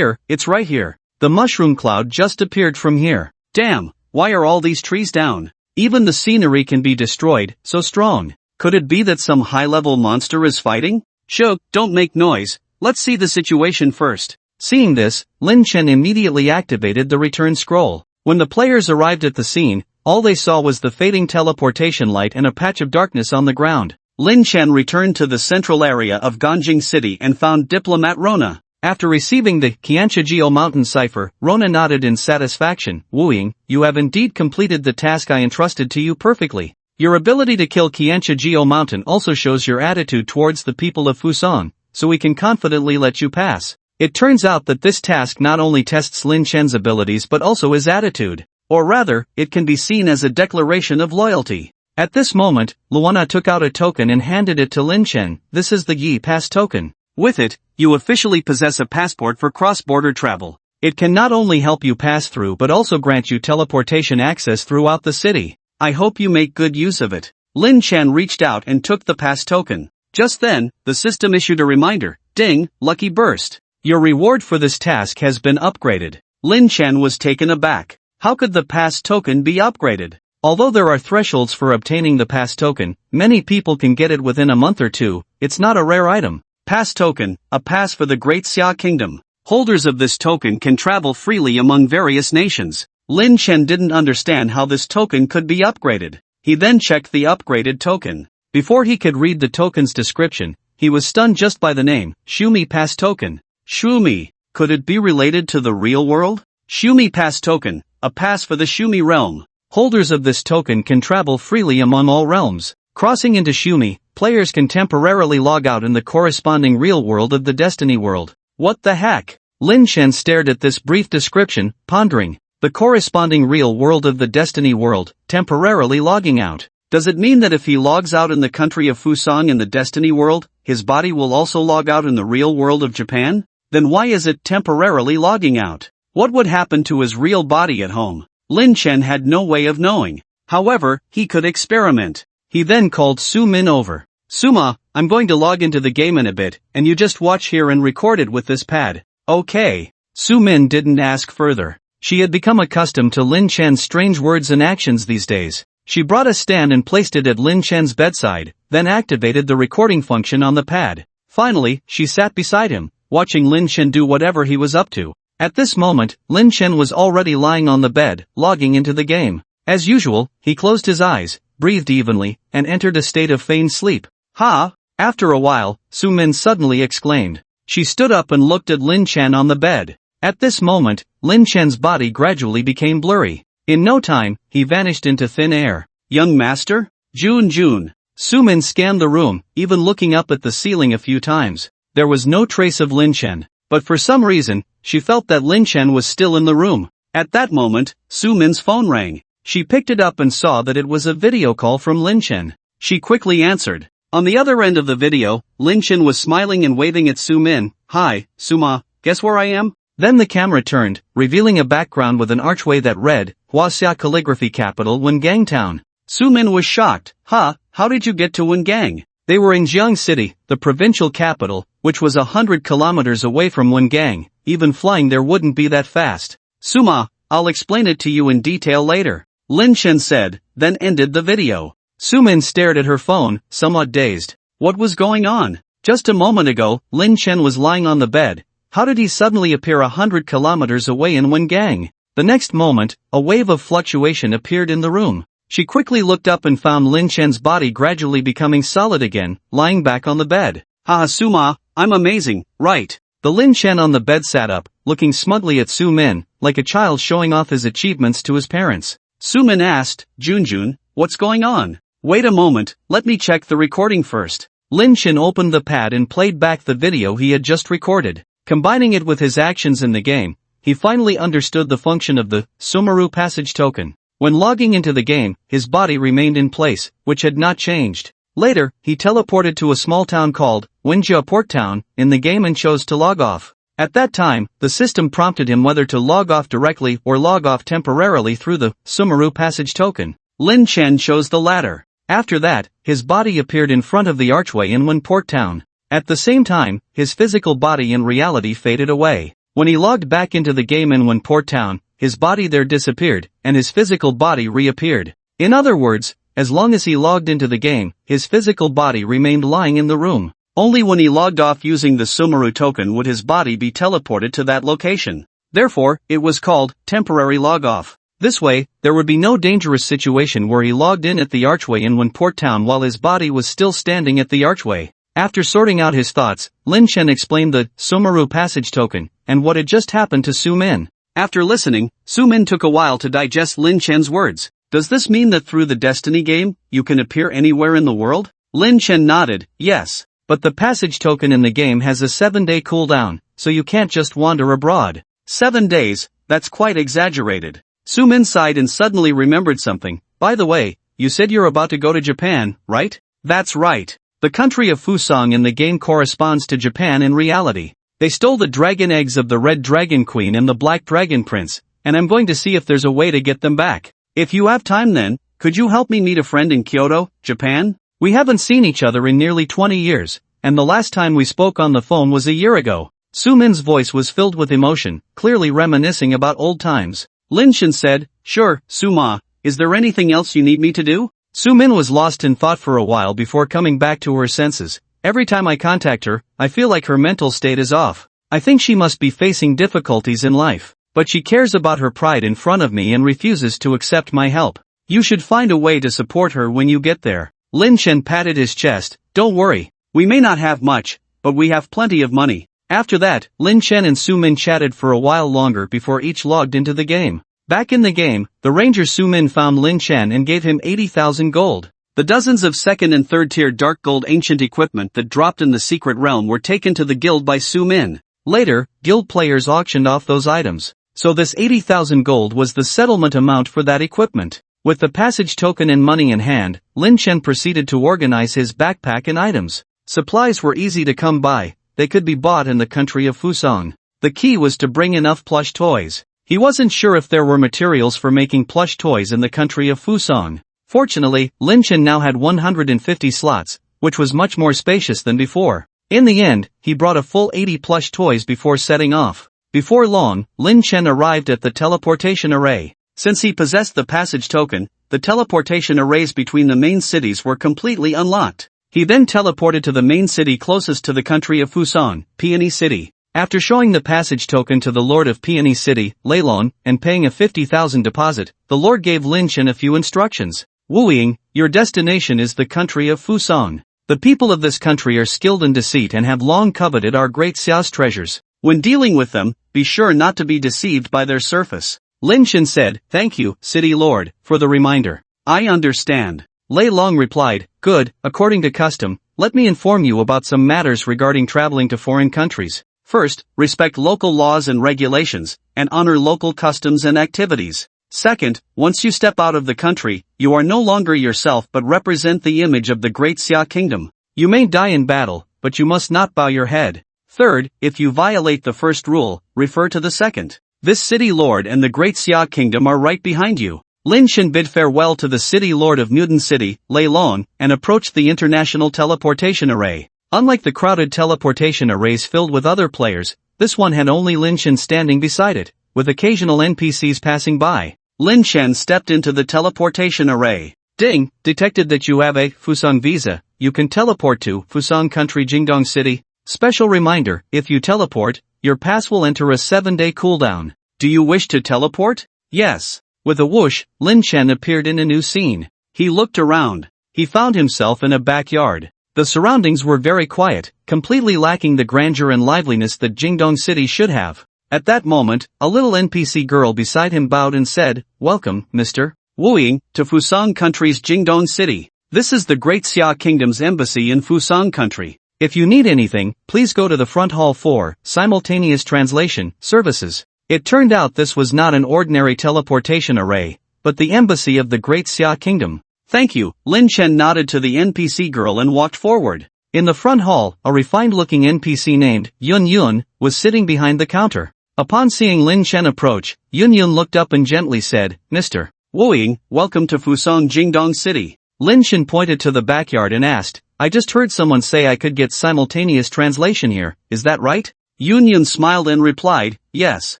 it's right here. The mushroom cloud just appeared from here. Damn, why are all these trees down? Even the scenery can be destroyed, so strong. Could it be that some high-level monster is fighting? Shug, don't make noise, let's see the situation first. Seeing this, Lin Chen immediately activated the return scroll. When the players arrived at the scene, all they saw was the fading teleportation light and a patch of darkness on the ground. Lin Chen returned to the central area of Ganjing City and found Diplomat Rona. After receiving the Qianshijio Mountain Cipher, Rona nodded in satisfaction. Wu Ying, you have indeed completed the task I entrusted to you perfectly. Your ability to kill Qianshijio Mountain also shows your attitude towards the people of Fusang, so we can confidently let you pass. It turns out that this task not only tests Lin Chen's abilities but also his attitude. Or rather, it can be seen as a declaration of loyalty. At this moment, Luana took out a token and handed it to Lin Chen. This is the Yi Pass token. With it, you officially possess a passport for cross-border travel. It can not only help you pass through but also grant you teleportation access throughout the city. I hope you make good use of it. Lin Chen reached out and took the pass token. Just then, the system issued a reminder. Ding, lucky burst. Your reward for this task has been upgraded. Lin Chen was taken aback. How could the pass token be upgraded? Although there are thresholds for obtaining the pass token, many people can get it within a month or two. It's not a rare item. Pass token, a pass for the Great Xia Kingdom. Holders of this token can travel freely among various nations. Lin Chen didn't understand how this token could be upgraded. He then checked the upgraded token. Before he could read the token's description, he was stunned just by the name, Shumi Pass Token. Shumi, could it be related to the real world? Shumi Pass Token, a pass for the Shumi realm. Holders of this token can travel freely among all realms. Crossing into Shumi, players can temporarily log out in the corresponding real world of the Destiny world. What the heck? Lin Chen stared at this brief description, pondering. The corresponding real world of the Destiny world, temporarily logging out. Does it mean that if he logs out in the country of Fusang in the Destiny world, his body will also log out in the real world of Japan? Then why is it temporarily logging out? What would happen to his real body at home? Lin Chen had no way of knowing. However, he could experiment. He then called Su Min over. Suma, I'm going to log into the game in a bit, and you just watch here and record it with this pad. Okay. Su Min didn't ask further. She had become accustomed to Lin Chen's strange words and actions these days. She brought a stand and placed it at Lin Chen's bedside, then activated the recording function on the pad. Finally, she sat beside him, watching Lin Chen do whatever he was up to. At this moment, Lin Chen was already lying on the bed, logging into the game. As usual, he closed his eyes, breathed evenly, and entered a state of feigned sleep. Ha! After a while, Su Min suddenly exclaimed. She stood up and looked at Lin Chen on the bed. At this moment, Lin Chen's body gradually became blurry. In no time, he vanished into thin air. Young master? Jun. Su Min scanned the room, even looking up at the ceiling a few times. There was no trace of Lin Chen, but for some reason, she felt that Lin Chen was still in the room. At that moment, Su Min's phone rang. She picked it up and saw that it was a video call from Lin Chen. She quickly answered. On the other end of the video, Lin Chen was smiling and waving at Su Min. Hi, Suma, guess where I am? Then the camera turned, revealing a background with an archway that read, Huaxia Calligraphy Capital Wengang Town. Su Min was shocked. How did you get to Wengang? They were in Jiang City, the provincial capital, which was 100 kilometers away from Wengang. Even flying there wouldn't be that fast. Suma, I'll explain it to you in detail later. Lin Chen said, then ended the video. Su Min stared at her phone, somewhat dazed. What was going on? Just a moment ago, Lin Chen was lying on the bed. How did he suddenly appear 100 kilometers away in Wengang? The next moment, a wave of fluctuation appeared in the room. She quickly looked up and found Lin Chen's body gradually becoming solid again, lying back on the bed. Suma, I'm amazing, right? The Lin Chen on the bed sat up, looking smugly at Su Min, like a child showing off his achievements to his parents. Su Min asked, Jun, what's going on? Wait a moment, let me check the recording first. Lin Chen opened the pad and played back the video he had just recorded. Combining it with his actions in the game, he finally understood the function of the Sumaru passage token. When logging into the game, his body remained in place, which had not changed. Later, he teleported to a small town called Wenjia Port Town in the game and chose to log off. At that time, the system prompted him whether to log off directly or log off temporarily through the Sumaru passage token. Lin Chen chose the latter. After that, his body appeared in front of the archway in Wen Port Town. At the same time, his physical body in reality faded away. When he logged back into the game in Wen Port Town, his body there disappeared, and his physical body reappeared. In other words, as long as he logged into the game, his physical body remained lying in the room. Only when he logged off using the Sumaru token would his body be teleported to that location. Therefore, it was called temporary log-off. This way, there would be no dangerous situation where he logged in at the archway in Wen Port Town while his body was still standing at the archway. After sorting out his thoughts, Lin Chen explained the Sumaru passage token, and what had just happened to Su Min. After listening, Su Min took a while to digest Lin Chen's words. Does this mean that through the Destiny game, you can appear anywhere in the world? Lin Chen nodded, yes. But the passage token in the game has a 7-day cooldown, so you can't just wander abroad. 7 days, that's quite exaggerated. Su Min sighed and suddenly remembered something. By the way, you said you're about to go to Japan, right? That's right. The country of Fusang in the game corresponds to Japan in reality. They stole the dragon eggs of the Red Dragon Queen and the Black Dragon Prince, and I'm going to see if there's a way to get them back. If you have time then, could you help me meet a friend in Kyoto, Japan? We haven't seen each other in nearly 20 years, and the last time we spoke on the phone was a year ago. Su Min's voice was filled with emotion, clearly reminiscing about old times. Lin Chen said, sure, Suma, is there anything else you need me to do? Su Min was lost in thought for a while before coming back to her senses. Every time I contact her, I feel like her mental state is off. I think she must be facing difficulties in life, but she cares about her pride in front of me and refuses to accept my help. You should find a way to support her when you get there. Lin Chen patted his chest. Don't worry. We may not have much, but we have plenty of money. After that, Lin Chen and Su Min chatted for a while longer before each logged into the game. Back in the game, the ranger Su Min found Lin Chen and gave him 80,000 gold. The dozens of second and third tier dark gold ancient equipment that dropped in the secret realm were taken to the guild by Su Min. Later, guild players auctioned off those items. So this 80,000 gold was the settlement amount for that equipment. With the passage token and money in hand, Lin Chen proceeded to organize his backpack and items. Supplies were easy to come by, they could be bought in the country of Fusang. The key was to bring enough plush toys. He wasn't sure if there were materials for making plush toys in the country of Fusang. Fortunately, Lin Chen now had 150 slots, which was much more spacious than before. In the end, he brought a full 80 plush toys before setting off. Before long, Lin Chen arrived at the teleportation array. Since he possessed the passage token, the teleportation arrays between the main cities were completely unlocked. He then teleported to the main city closest to the country of Fusang, Peony City. After showing the passage token to the Lord of Peony City, Leilong, and paying a 50,000 deposit, the Lord gave Lin Chen a few instructions. Wu Ying, your destination is the country of Fusang. The people of this country are skilled in deceit and have long coveted our great Xiao's treasures. When dealing with them, be sure not to be deceived by their surface. Lin Chen said, thank you, City Lord, for the reminder. I understand. Lei Long replied, good, according to custom, let me inform you about some matters regarding traveling to foreign countries. First, respect local laws and regulations, and honor local customs and activities. Second, once you step out of the country, you are no longer yourself but represent the image of the Great Xia Kingdom. You may die in battle, but you must not bow your head. Third, if you violate the first rule, refer to the second. This city lord and the Great Xia Kingdom are right behind you. Lin Chen bid farewell to the city lord of Newton City, Lei Long, and approached the international teleportation array. Unlike the crowded teleportation arrays filled with other players, this one had only Lin Chen standing beside it, with occasional NPCs passing by. Lin Chen stepped into the teleportation array. Ding, detected that you have a Fusang visa, you can teleport to Fusang Country Jingdong City. Special reminder, if you teleport, your pass will enter a 7-day cooldown. Do you wish to teleport? Yes. With a whoosh, Lin Chen appeared in a new scene. He looked around. He found himself in a backyard. The surroundings were very quiet, completely lacking the grandeur and liveliness that Jingdong City should have. At that moment, a little NPC girl beside him bowed and said, welcome, Mr. Wu Ying, to Fusang Country's Jingdong City. This is the Great Xia Kingdom's embassy in Fusang Country. If you need anything, please go to the front hall for simultaneous translation services. It turned out this was not an ordinary teleportation array, but the embassy of the Great Xia Kingdom. Thank you, Lin Chen nodded to the NPC girl and walked forward. In the front hall, a refined-looking NPC named Yun Yun was sitting behind the counter. Upon seeing Lin Chen approach, Yun Yun looked up and gently said, Mr. Wu Ying, welcome to Fusang Jingdong City. Lin Chen pointed to the backyard and asked, I just heard someone say I could get simultaneous translation here, is that right? Yun Yun smiled and replied, yes.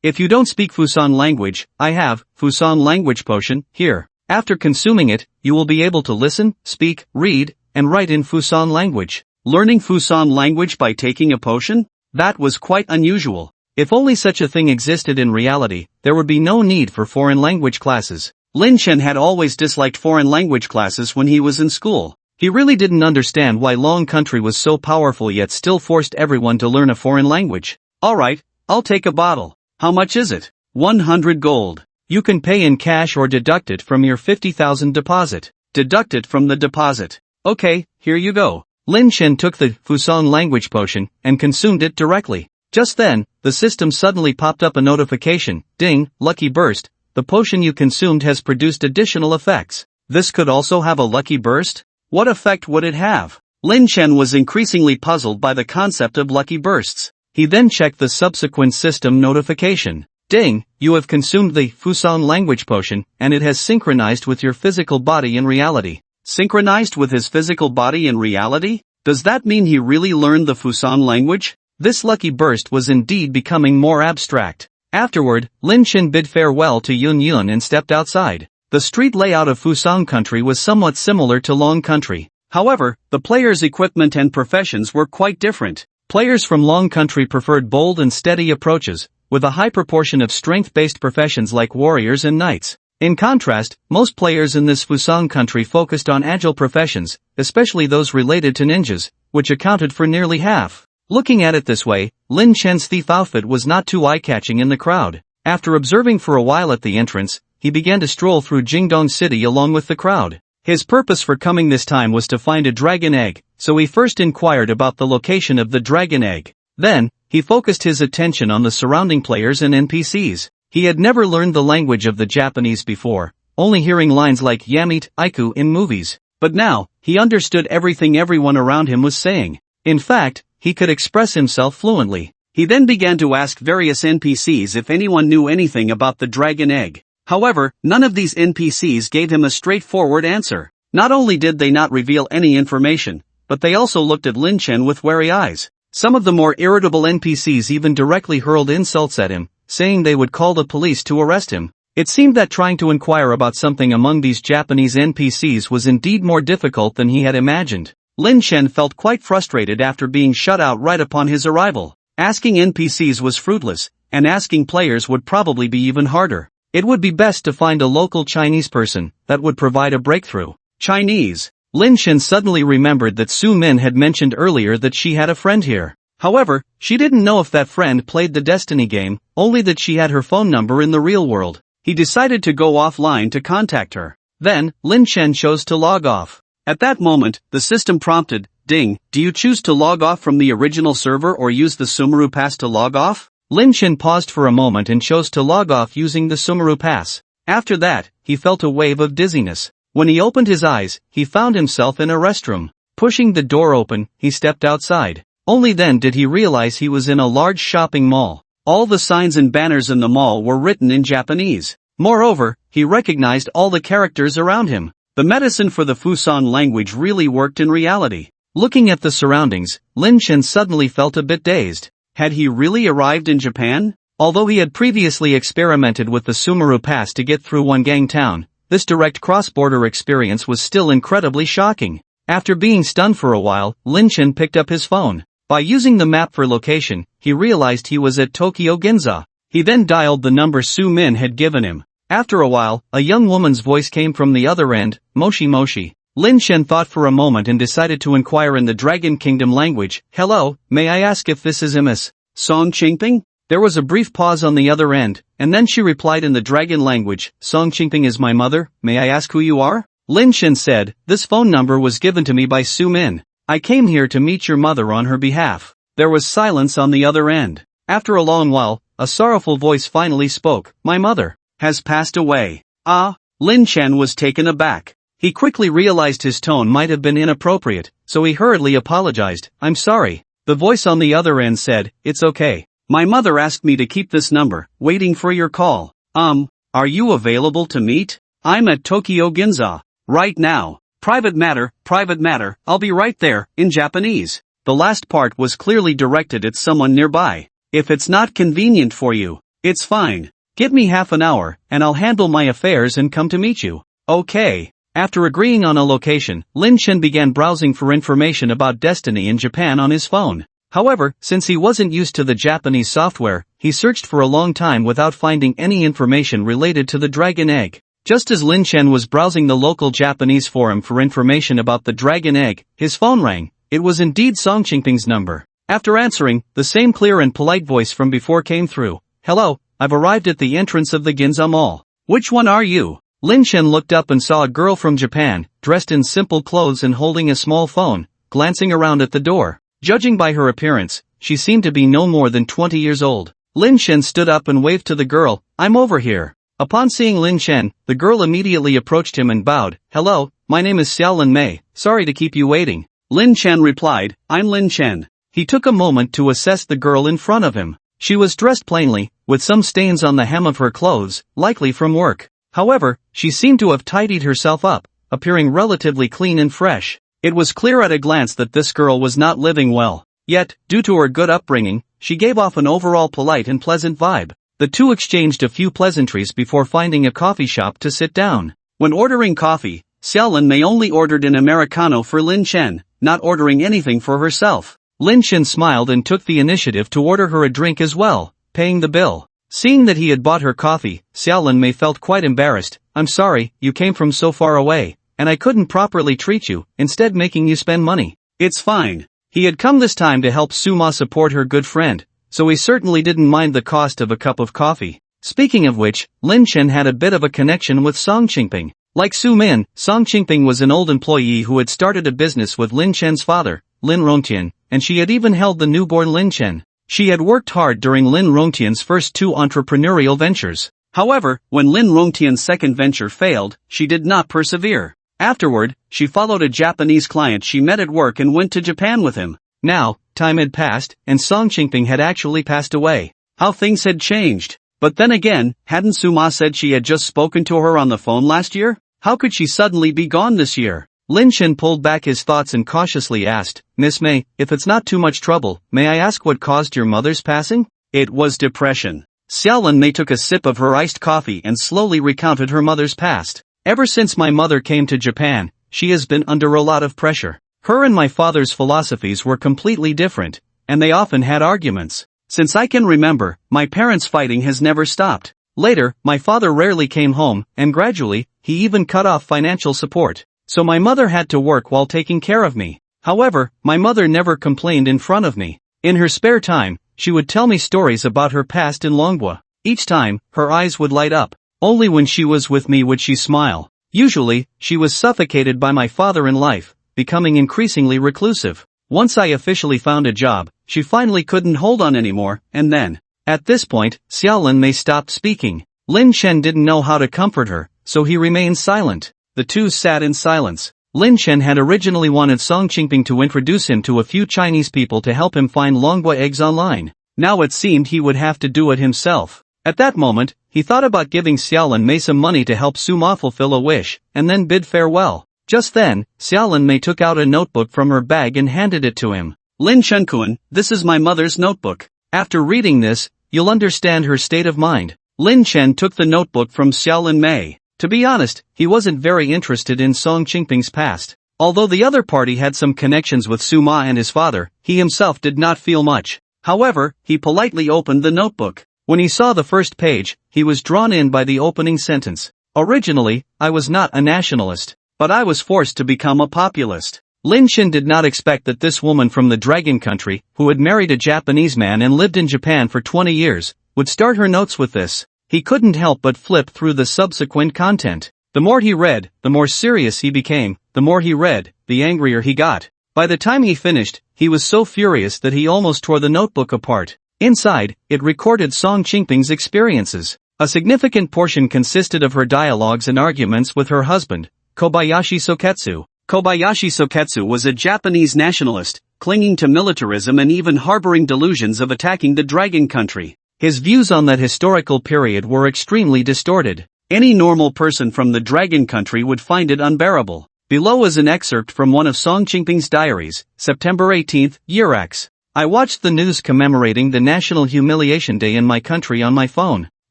If you don't speak Fusang language, I have Fusang language potion here. After consuming it, you will be able to listen, speak, read, and write in Fusang language. Learning Fusang language by taking a potion? That was quite unusual. If only such a thing existed in reality, there would be no need for foreign language classes. Lin Chen had always disliked foreign language classes when he was in school. He really didn't understand why Long Country was so powerful yet still forced everyone to learn a foreign language. Alright, I'll take a bottle. How much is it? 100 gold. You can pay in cash or deduct it from your 50,000 deposit. Deduct it from the deposit. Okay, here you go. Lin Chen took the Fusang language potion and consumed it directly. Just then, the system suddenly popped up a notification. Ding, lucky burst. The potion you consumed has produced additional effects. This could also have a lucky burst? What effect would it have? Lin Chen was increasingly puzzled by the concept of lucky bursts. He then checked the subsequent system notification. Ding, you have consumed the Fusang language potion, and it has synchronized with your physical body in reality. Synchronized with his physical body in reality? Does that mean he really learned the Fusang language? This lucky burst was indeed becoming more abstract. Afterward, Lin Chen bid farewell to Yun Yun and stepped outside. The street layout of Fusang Country was somewhat similar to Long Country. However, the players' equipment and professions were quite different. Players from Long Country preferred bold and steady approaches, with a high proportion of strength-based professions like warriors and knights. In contrast, most players in this Fusang Country focused on agile professions, especially those related to ninjas, which accounted for nearly half. Looking at it this way, Lin Chen's thief outfit was not too eye-catching in the crowd. After observing for a while at the entrance, he began to stroll through Jingdong City along with the crowd. His purpose for coming this time was to find a dragon egg, so he first inquired about the location of the dragon egg. Then, he focused his attention on the surrounding players and NPCs. He had never learned the language of the Japanese before, only hearing lines like Yamete, Aiku in movies. But now, he understood everything everyone around him was saying. In fact, he could express himself fluently. He then began to ask various NPCs if anyone knew anything about the dragon egg. However, none of these NPCs gave him a straightforward answer. Not only did they not reveal any information, but they also looked at Lin Chen with wary eyes. Some of the more irritable NPCs even directly hurled insults at him, saying they would call the police to arrest him. It seemed that trying to inquire about something among these Japanese NPCs was indeed more difficult than he had imagined. Lin Chen felt quite frustrated after being shut out right upon his arrival. Asking NPCs was fruitless, and asking players would probably be even harder. It would be best to find a local Chinese person that would provide a breakthrough. Chinese. Lin Chen suddenly remembered that Su Min had mentioned earlier that she had a friend here. However, she didn't know if that friend played the Destiny game, only that she had her phone number in the real world. He decided to go offline to contact her. Then, Lin Chen chose to log off. At that moment, the system prompted, "Ding, do you choose to log off from the original server or use the Sumeru Pass to log off?" Lin Chen paused for a moment and chose to log off using the Sumeru Pass. After that, he felt a wave of dizziness. When he opened his eyes, he found himself in a restroom. Pushing the door open, he stepped outside. Only then did he realize he was in a large shopping mall. All the signs and banners in the mall were written in Japanese. Moreover, he recognized all the characters around him. The medicine for the Fusan language really worked in reality. Looking at the surroundings, Lin Chen suddenly felt a bit dazed. Had he really arrived in Japan? Although he had previously experimented with the Sumeru Pass to get through Wangang Town, this direct cross-border experience was still incredibly shocking. After being stunned for a while, Lin Chen picked up his phone. By using the map for location, he realized he was at Tokyo Ginza. He then dialed the number Su Min had given him. After a while, a young woman's voice came from the other end, "Moshi Moshi." Lin Chen thought for a moment and decided to inquire in the Dragon Kingdom language, "Hello, may I ask if this is Ms. Song Qingping?" There was a brief pause on the other end, and then she replied in the Dragon language, "Song Qingping is my mother, may I ask who you are?" Lin Chen said, "This phone number was given to me by Su Min. I came here to meet your mother on her behalf." There was silence on the other end. After a long while, a sorrowful voice finally spoke, "My mother has passed away." Ah, Lin Chen was taken aback. He quickly realized his tone might have been inappropriate, so he hurriedly apologized, "I'm sorry." The voice on the other end said, "It's okay. My mother asked me to keep this number, waiting for your call. Are you available to meet? I'm at Tokyo Ginza. Right now. Private matter, I'll be right there," in Japanese. The last part was clearly directed at someone nearby. "If it's not convenient for you, it's fine. Give me half an hour, and I'll handle my affairs and come to meet you." Okay. After agreeing on a location, Lin Chen began browsing for information about Destiny in Japan on his phone. However, since he wasn't used to the Japanese software, he searched for a long time without finding any information related to the dragon egg. Just as Lin Chen was browsing the local Japanese forum for information about the dragon egg, his phone rang. It was indeed Song Qingping's number. After answering, the same clear and polite voice from before came through. "Hello, I've arrived at the entrance of the Ginza Mall. Which one are you?" Lin Chen looked up and saw a girl from Japan, dressed in simple clothes and holding a small phone, glancing around at the door. Judging by her appearance, she seemed to be no more than 20 years old. Lin Chen stood up and waved to the girl, "I'm over here." Upon seeing Lin Chen, the girl immediately approached him and bowed. "Hello, my name is Xiaolin Mei, sorry to keep you waiting." Lin Chen replied, "I'm Lin Chen." He took a moment to assess the girl in front of him. She was dressed plainly, with some stains on the hem of her clothes, likely from work. However, she seemed to have tidied herself up, appearing relatively clean and fresh. It was clear at a glance that this girl was not living well. Yet, due to her good upbringing, she gave off an overall polite and pleasant vibe. The two exchanged a few pleasantries before finding a coffee shop to sit down. When ordering coffee, Xiaolin Mei only ordered an Americano for Lin Chen, not ordering anything for herself. Lin Chen smiled and took the initiative to order her a drink as well, paying the bill. Seeing that he had bought her coffee, Xiaolin Mei felt quite embarrassed. "I'm sorry, you came from so far away, and I couldn't properly treat you, instead making you spend money." "It's fine." He had come this time to help Suma support her good friend, so he certainly didn't mind the cost of a cup of coffee. Speaking of which, Lin Chen had a bit of a connection with Song Qingping. Like Su Min, Song Qingping was an old employee who had started a business with Lin Chen's father, Lin Rongtian, and she had even held the newborn Lin Chen. She had worked hard during Lin Rongtian's first 2 entrepreneurial ventures. However, when Lin Rongtian's second venture failed, she did not persevere. Afterward, she followed a Japanese client she met at work and went to Japan with him. Now, time had passed, and Song Qingping had actually passed away. How things had changed. But then again, hadn't Suma said she had just spoken to her on the phone last year? How could she suddenly be gone this year? Lin Chen pulled back his thoughts and cautiously asked, Miss May, if it's not too much trouble, may I ask what caused your mother's passing? It was depression. Xiaolin Mei took a sip of her iced coffee and slowly recounted her mother's past. Ever since my mother came to Japan, she has been under a lot of pressure. Her and my father's philosophies were completely different, and they often had arguments. Since I can remember, my parents' fighting has never stopped. Later, my father rarely came home, and gradually, he even cut off financial support. So my mother had to work while taking care of me. However, my mother never complained in front of me. In her spare time, she would tell me stories about her past in Longhua. Each time, her eyes would light up. Only when she was with me would she smile. Usually, she was suffocated by my father in life, becoming increasingly reclusive. Once I officially found a job, she finally couldn't hold on anymore, and then. At this point, Xiaolin Mei stopped speaking. Lin Chen didn't know how to comfort her, so he remained silent. The two sat in silence. Lin Chen had originally wanted Song Qingping to introduce him to a few Chinese people to help him find Longhua eggs online. Now it seemed he would have to do it himself. At that moment, he thought about giving Xiaolin Mei some money to help Suma fulfill a wish, and then bid farewell. Just then, Xiaolin Mei took out a notebook from her bag and handed it to him. Lin Chenkun, this is my mother's notebook. After reading this, you'll understand her state of mind. Lin Chen took the notebook from Xiaolin Mei. To be honest, he wasn't very interested in Song Qingping's past. Although the other party had some connections with Suma and his father, he himself did not feel much. However, he politely opened the notebook. When he saw the first page, he was drawn in by the opening sentence. Originally, I was not a nationalist, but I was forced to become a populist. Lin Chen did not expect that this woman from the Dragon Country, who had married a Japanese man and lived in Japan for 20 years, would start her notes with this. He couldn't help but flip through the subsequent content. The more he read, the more serious he became. The more he read, the angrier he got. By the time he finished, he was so furious that he almost tore the notebook apart. Inside, it recorded Song Qingping's experiences. A significant portion consisted of her dialogues and arguments with her husband, Kobayashi Soketsu. Kobayashi Soketsu was a Japanese nationalist, clinging to militarism and even harboring delusions of attacking the Dragon Country. His views on that historical period were extremely distorted. Any normal person from the Dragon Country would find it unbearable. Below is an excerpt from one of Song Qingping's diaries, September 18, Year X. I watched the news commemorating the National Humiliation Day in my country on my phone.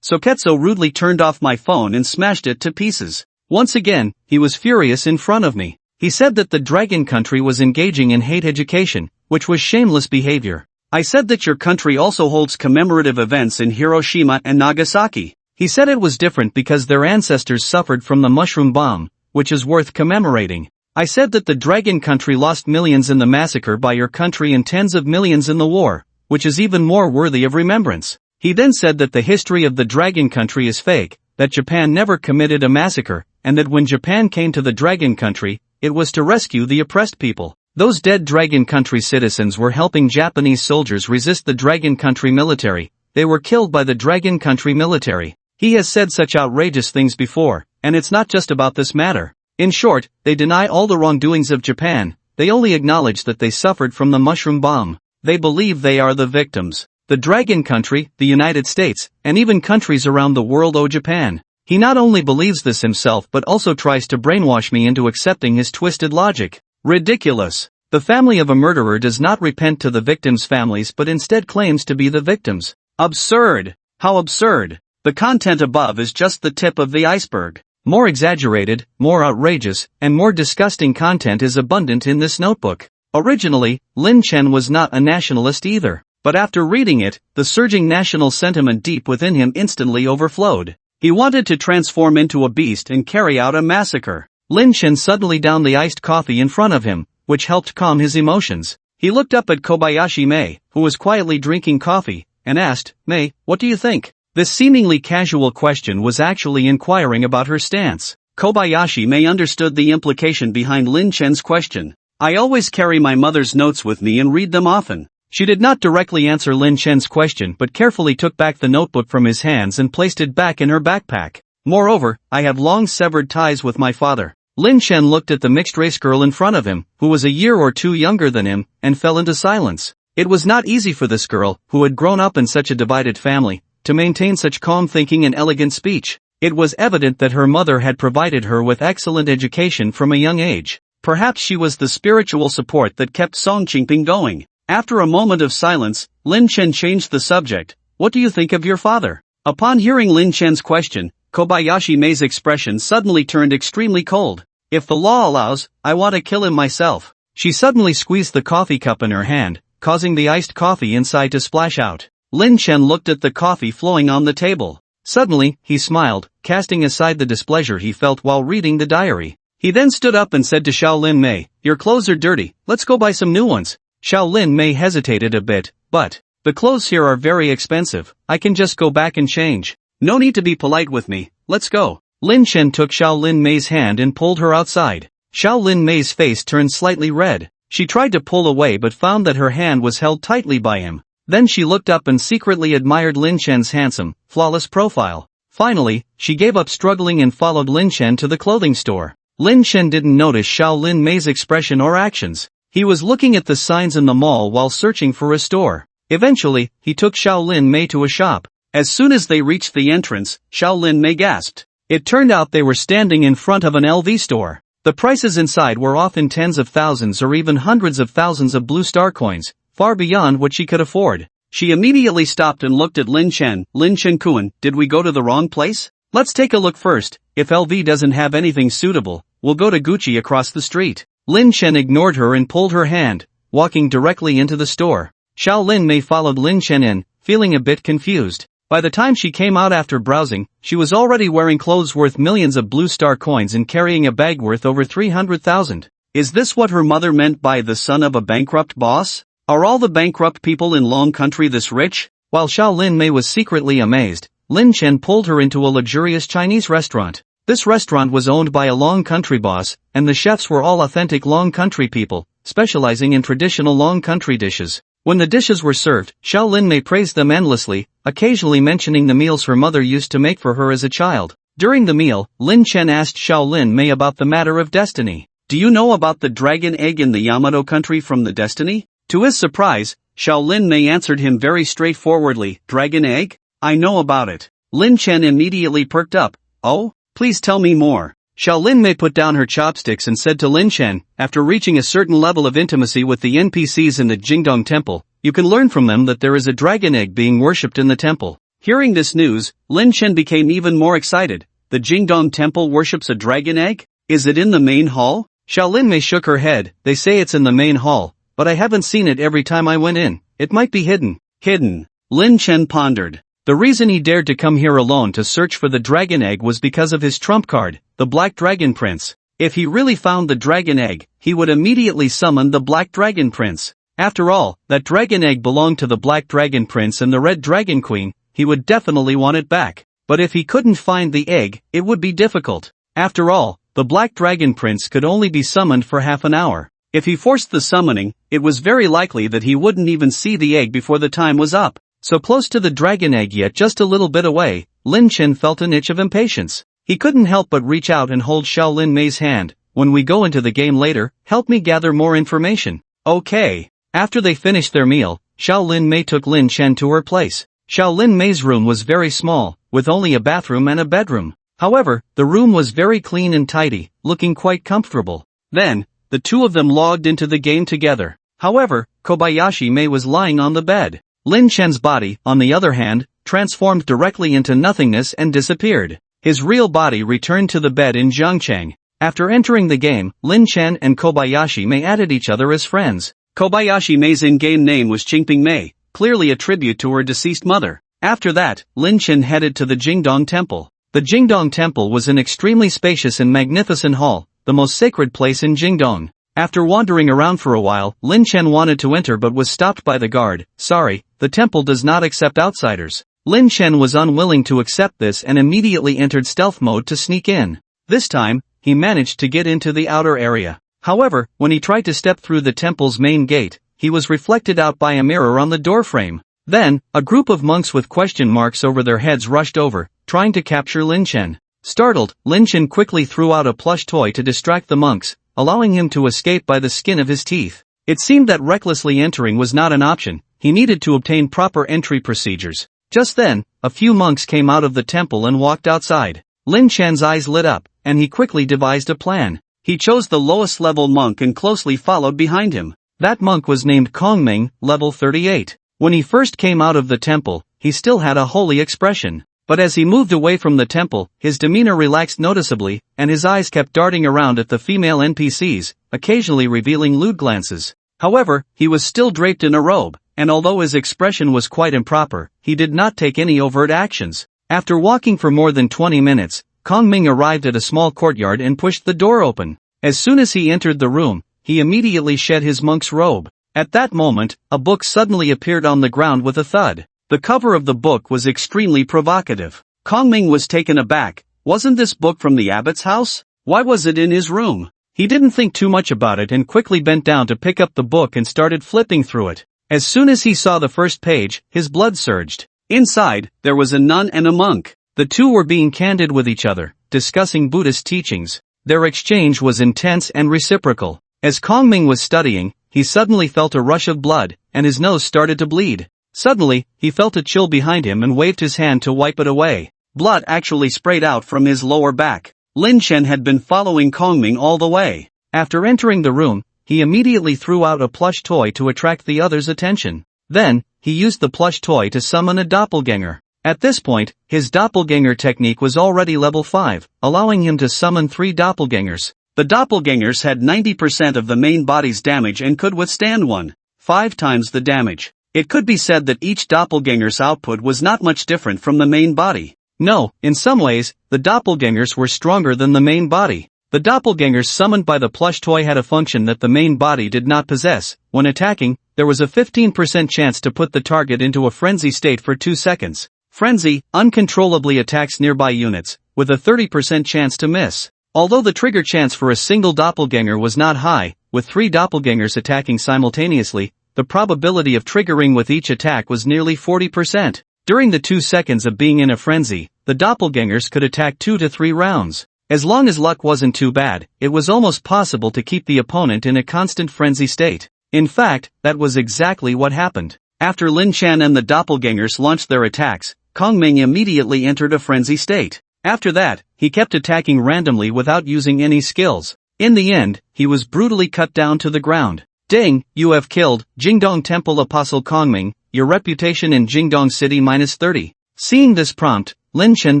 Soketsu rudely turned off my phone and smashed it to pieces. Once again, he was furious in front of me. He said that the Dragon Country was engaging in hate education, which was shameless behavior. I said that your country also holds commemorative events in Hiroshima and Nagasaki. He said it was different because their ancestors suffered from the mushroom bomb, which is worth commemorating. I said that the Dragon Country lost millions in the massacre by your country and tens of millions in the war, which is even more worthy of remembrance. He then said that the history of the Dragon Country is fake, that Japan never committed a massacre, and that when Japan came to the Dragon Country, it was to rescue the oppressed people. Those dead Dragon Country citizens were helping Japanese soldiers resist the Dragon Country military. They were killed by the Dragon Country military. He has said such outrageous things before, and it's not just about this matter. In short, they deny all the wrongdoings of Japan. They only acknowledge that they suffered from the mushroom bomb. They believe they are the victims. The Dragon Country, the United States, and even countries around the world owe Japan. He not only believes this himself but also tries to brainwash me into accepting his twisted logic. Ridiculous. The family of a murderer does not repent to the victims' families but instead claims to be the victims. Absurd. How absurd. The content above is just the tip of the iceberg. More exaggerated, more outrageous, and more disgusting content is abundant in this notebook. Originally, Lin Chen was not a nationalist either. But after reading it, the surging national sentiment deep within him instantly overflowed. He wanted to transform into a beast and carry out a massacre. Lin Chen suddenly downed the iced coffee in front of him, which helped calm his emotions. He looked up at Kobayashi Mei, who was quietly drinking coffee, and asked, Mei, what do you think? This seemingly casual question was actually inquiring about her stance. Kobayashi Mei understood the implication behind Lin Chen's question. I always carry my mother's notes with me and read them often. She did not directly answer Lin Chen's question but carefully took back the notebook from his hands and placed it back in her backpack. Moreover, I have long severed ties with my father. Lin Chen looked at the mixed-race girl in front of him, who was a year or two younger than him, and fell into silence. It was not easy for this girl, who had grown up in such a divided family, to maintain such calm thinking and elegant speech. It was evident that her mother had provided her with excellent education from a young age. Perhaps she was the spiritual support that kept Song Qingping going. After a moment of silence, Lin Chen changed the subject. What do you think of your father? Upon hearing Lin Chen's question, Kobayashi Mei's expression suddenly turned extremely cold. If the law allows, I want to kill him myself. She suddenly squeezed the coffee cup in her hand, causing the iced coffee inside to splash out. Lin Chen looked at the coffee flowing on the table. Suddenly, he smiled, casting aside the displeasure he felt while reading the diary. He then stood up and said to Shaolin Mei, your clothes are dirty, let's go buy some new ones. Shaolin Mei hesitated a bit, but, the clothes here are very expensive, I can just go back and change. No need to be polite with me, let's go. Lin Chen took Shaolin Mei's hand and pulled her outside. Shaolin Mei's face turned slightly red. She tried to pull away but found that her hand was held tightly by him. Then she looked up and secretly admired Lin Chen's handsome, flawless profile. Finally, she gave up struggling and followed Lin Chen to the clothing store. Lin Chen didn't notice Shaolin Mei's expression or actions. He was looking at the signs in the mall while searching for a store. Eventually, he took Shaolin Mei to a shop. As soon as they reached the entrance, Shaolin Mei gasped. It turned out they were standing in front of an LV store. The prices inside were often tens of thousands or even hundreds of thousands of blue star coins, far beyond what she could afford. She immediately stopped and looked at Lin Chen. Lin Chen-kun, did we go to the wrong place? Let's take a look first. If LV doesn't have anything suitable, we'll go to Gucci across the street. Lin Chen ignored her and pulled her hand, walking directly into the store. Shaolin Mei followed Lin Chen in, feeling a bit confused. By the time she came out after browsing, she was already wearing clothes worth millions of blue star coins and carrying a bag worth over 300,000. Is this what her mother meant by the son of a bankrupt boss? Are all the bankrupt people in Long Country this rich? While Shaolin Mei was secretly amazed, Lin Chen pulled her into a luxurious Chinese restaurant. This restaurant was owned by a Long Country boss, and the chefs were all authentic Long Country people, specializing in traditional Long Country dishes. When the dishes were served, Shaolin Mei praised them endlessly, occasionally mentioning the meals her mother used to make for her as a child. During the meal, Lin Chen asked Shaolin Mei about the matter of destiny. Do you know about the dragon egg in the Yamato country from the destiny? To his surprise, Shaolin Mei answered him very straightforwardly, dragon egg? I know about it. Lin Chen immediately perked up. Oh? Please tell me more. Shaolin Mei put down her chopsticks and said to Lin Chen, after reaching a certain level of intimacy with the NPCs in the Jingdong temple, you can learn from them that there is a dragon egg being worshipped in the temple. Hearing this news, Lin Chen became even more excited. The Jingdong temple worships a dragon egg? Is it in the main hall? Shaolin Mei shook her head. They say it's in the main hall, but I haven't seen it every time I went in. It might be hidden. Hidden? Lin Chen pondered. The reason he dared to come here alone to search for the dragon egg was because of his trump card, the Black Dragon Prince. If he really found the dragon egg, he would immediately summon the Black Dragon Prince. After all, that dragon egg belonged to the Black Dragon Prince and the Red Dragon Queen, he would definitely want it back. But if he couldn't find the egg, it would be difficult. After all, the Black Dragon Prince could only be summoned for half an hour. If he forced the summoning, it was very likely that he wouldn't even see the egg before the time was up. So close to the dragon egg yet just a little bit away, Lin Chen felt an itch of impatience. He couldn't help but reach out and hold Shaolin Mei's hand. When we go into the game later, help me gather more information. Okay. After they finished their meal, Shaolin Mei took Lin Chen to her place. Shaolin Mei's room was very small, with only a bathroom and a bedroom. However, the room was very clean and tidy, looking quite comfortable. Then, the two of them logged into the game together. However, Kobayashi Mei was lying on the bed. Lin Chen's body, on the other hand, transformed directly into nothingness and disappeared. His real body returned to the bed in Zhangcheng. After entering the game, Lin Chen and Kobayashi Mei added each other as friends. Kobayashi Mei's in-game name was Qingping Mei, clearly a tribute to her deceased mother. After that, Lin Chen headed to the Jingdong Temple. The Jingdong Temple was an extremely spacious and magnificent hall, the most sacred place in Jingdong. After wandering around for a while, Lin Chen wanted to enter but was stopped by the guard. Sorry, the temple does not accept outsiders. Lin Chen was unwilling to accept this and immediately entered stealth mode to sneak in. This time, he managed to get into the outer area. However, when he tried to step through the temple's main gate, he was reflected out by a mirror on the doorframe. Then, a group of monks with question marks over their heads rushed over, trying to capture Lin Chen. Startled, Lin Chen quickly threw out a plush toy to distract the monks, allowing him to escape by the skin of his teeth. It seemed that recklessly entering was not an option. He needed to obtain proper entry procedures. Just then, a few monks came out of the temple and walked outside. Lin Chen's eyes lit up, and he quickly devised a plan. He chose the lowest level monk and closely followed behind him. That monk was named Kongming, level 38. When he first came out of the temple, he still had a holy expression. But as he moved away from the temple, his demeanor relaxed noticeably, and his eyes kept darting around at the female NPCs, occasionally revealing lewd glances. However, he was still draped in a robe, and although his expression was quite improper, he did not take any overt actions. After walking for more than 20 minutes, Kongming arrived at a small courtyard and pushed the door open. As soon as he entered the room, he immediately shed his monk's robe. At that moment, a book suddenly appeared on the ground with a thud. The cover of the book was extremely provocative. Kongming was taken aback. Wasn't this book from the abbot's house? Why was it in his room? He didn't think too much about it and quickly bent down to pick up the book and started flipping through it. As soon as he saw the first page, his blood surged. Inside, there was a nun and a monk. The two were being candid with each other, discussing Buddhist teachings. Their exchange was intense and reciprocal. As Kongming was studying, he suddenly felt a rush of blood, and his nose started to bleed. Suddenly, he felt a chill behind him and waved his hand to wipe it away. Blood actually sprayed out from his lower back. Lin Chen had been following Kongming all the way. After entering the room, he immediately threw out a plush toy to attract the others' attention. Then, he used the plush toy to summon a doppelganger. At this point, his doppelganger technique was already level 5, allowing him to summon 3 doppelgangers. The doppelgangers had 90% of the main body's damage and could withstand 1.5 times the damage. It could be said that each doppelganger's output was not much different from the main body. No, in some ways, the doppelgangers were stronger than the main body. The doppelgangers summoned by the plush toy had a function that the main body did not possess. When attacking, there was a 15% chance to put the target into a frenzy state for 2 seconds. Frenzy uncontrollably attacks nearby units, with a 30% chance to miss. Although the trigger chance for a single doppelganger was not high, with 3 doppelgangers attacking simultaneously, the probability of triggering with each attack was nearly 40%. During the 2 seconds of being in a frenzy, the doppelgangers could attack 2 to 3 rounds. As long as luck wasn't too bad, it was almost possible to keep the opponent in a constant frenzy state. In fact, that was exactly what happened. After Lin Chen and the doppelgangers launched their attacks, Kongming immediately entered a frenzy state. After that, he kept attacking randomly without using any skills. In the end, he was brutally cut down to the ground. Ding, you have killed Jingdong Temple Apostle Kongming, your reputation in Jingdong City -30. Seeing this prompt, Lin Chen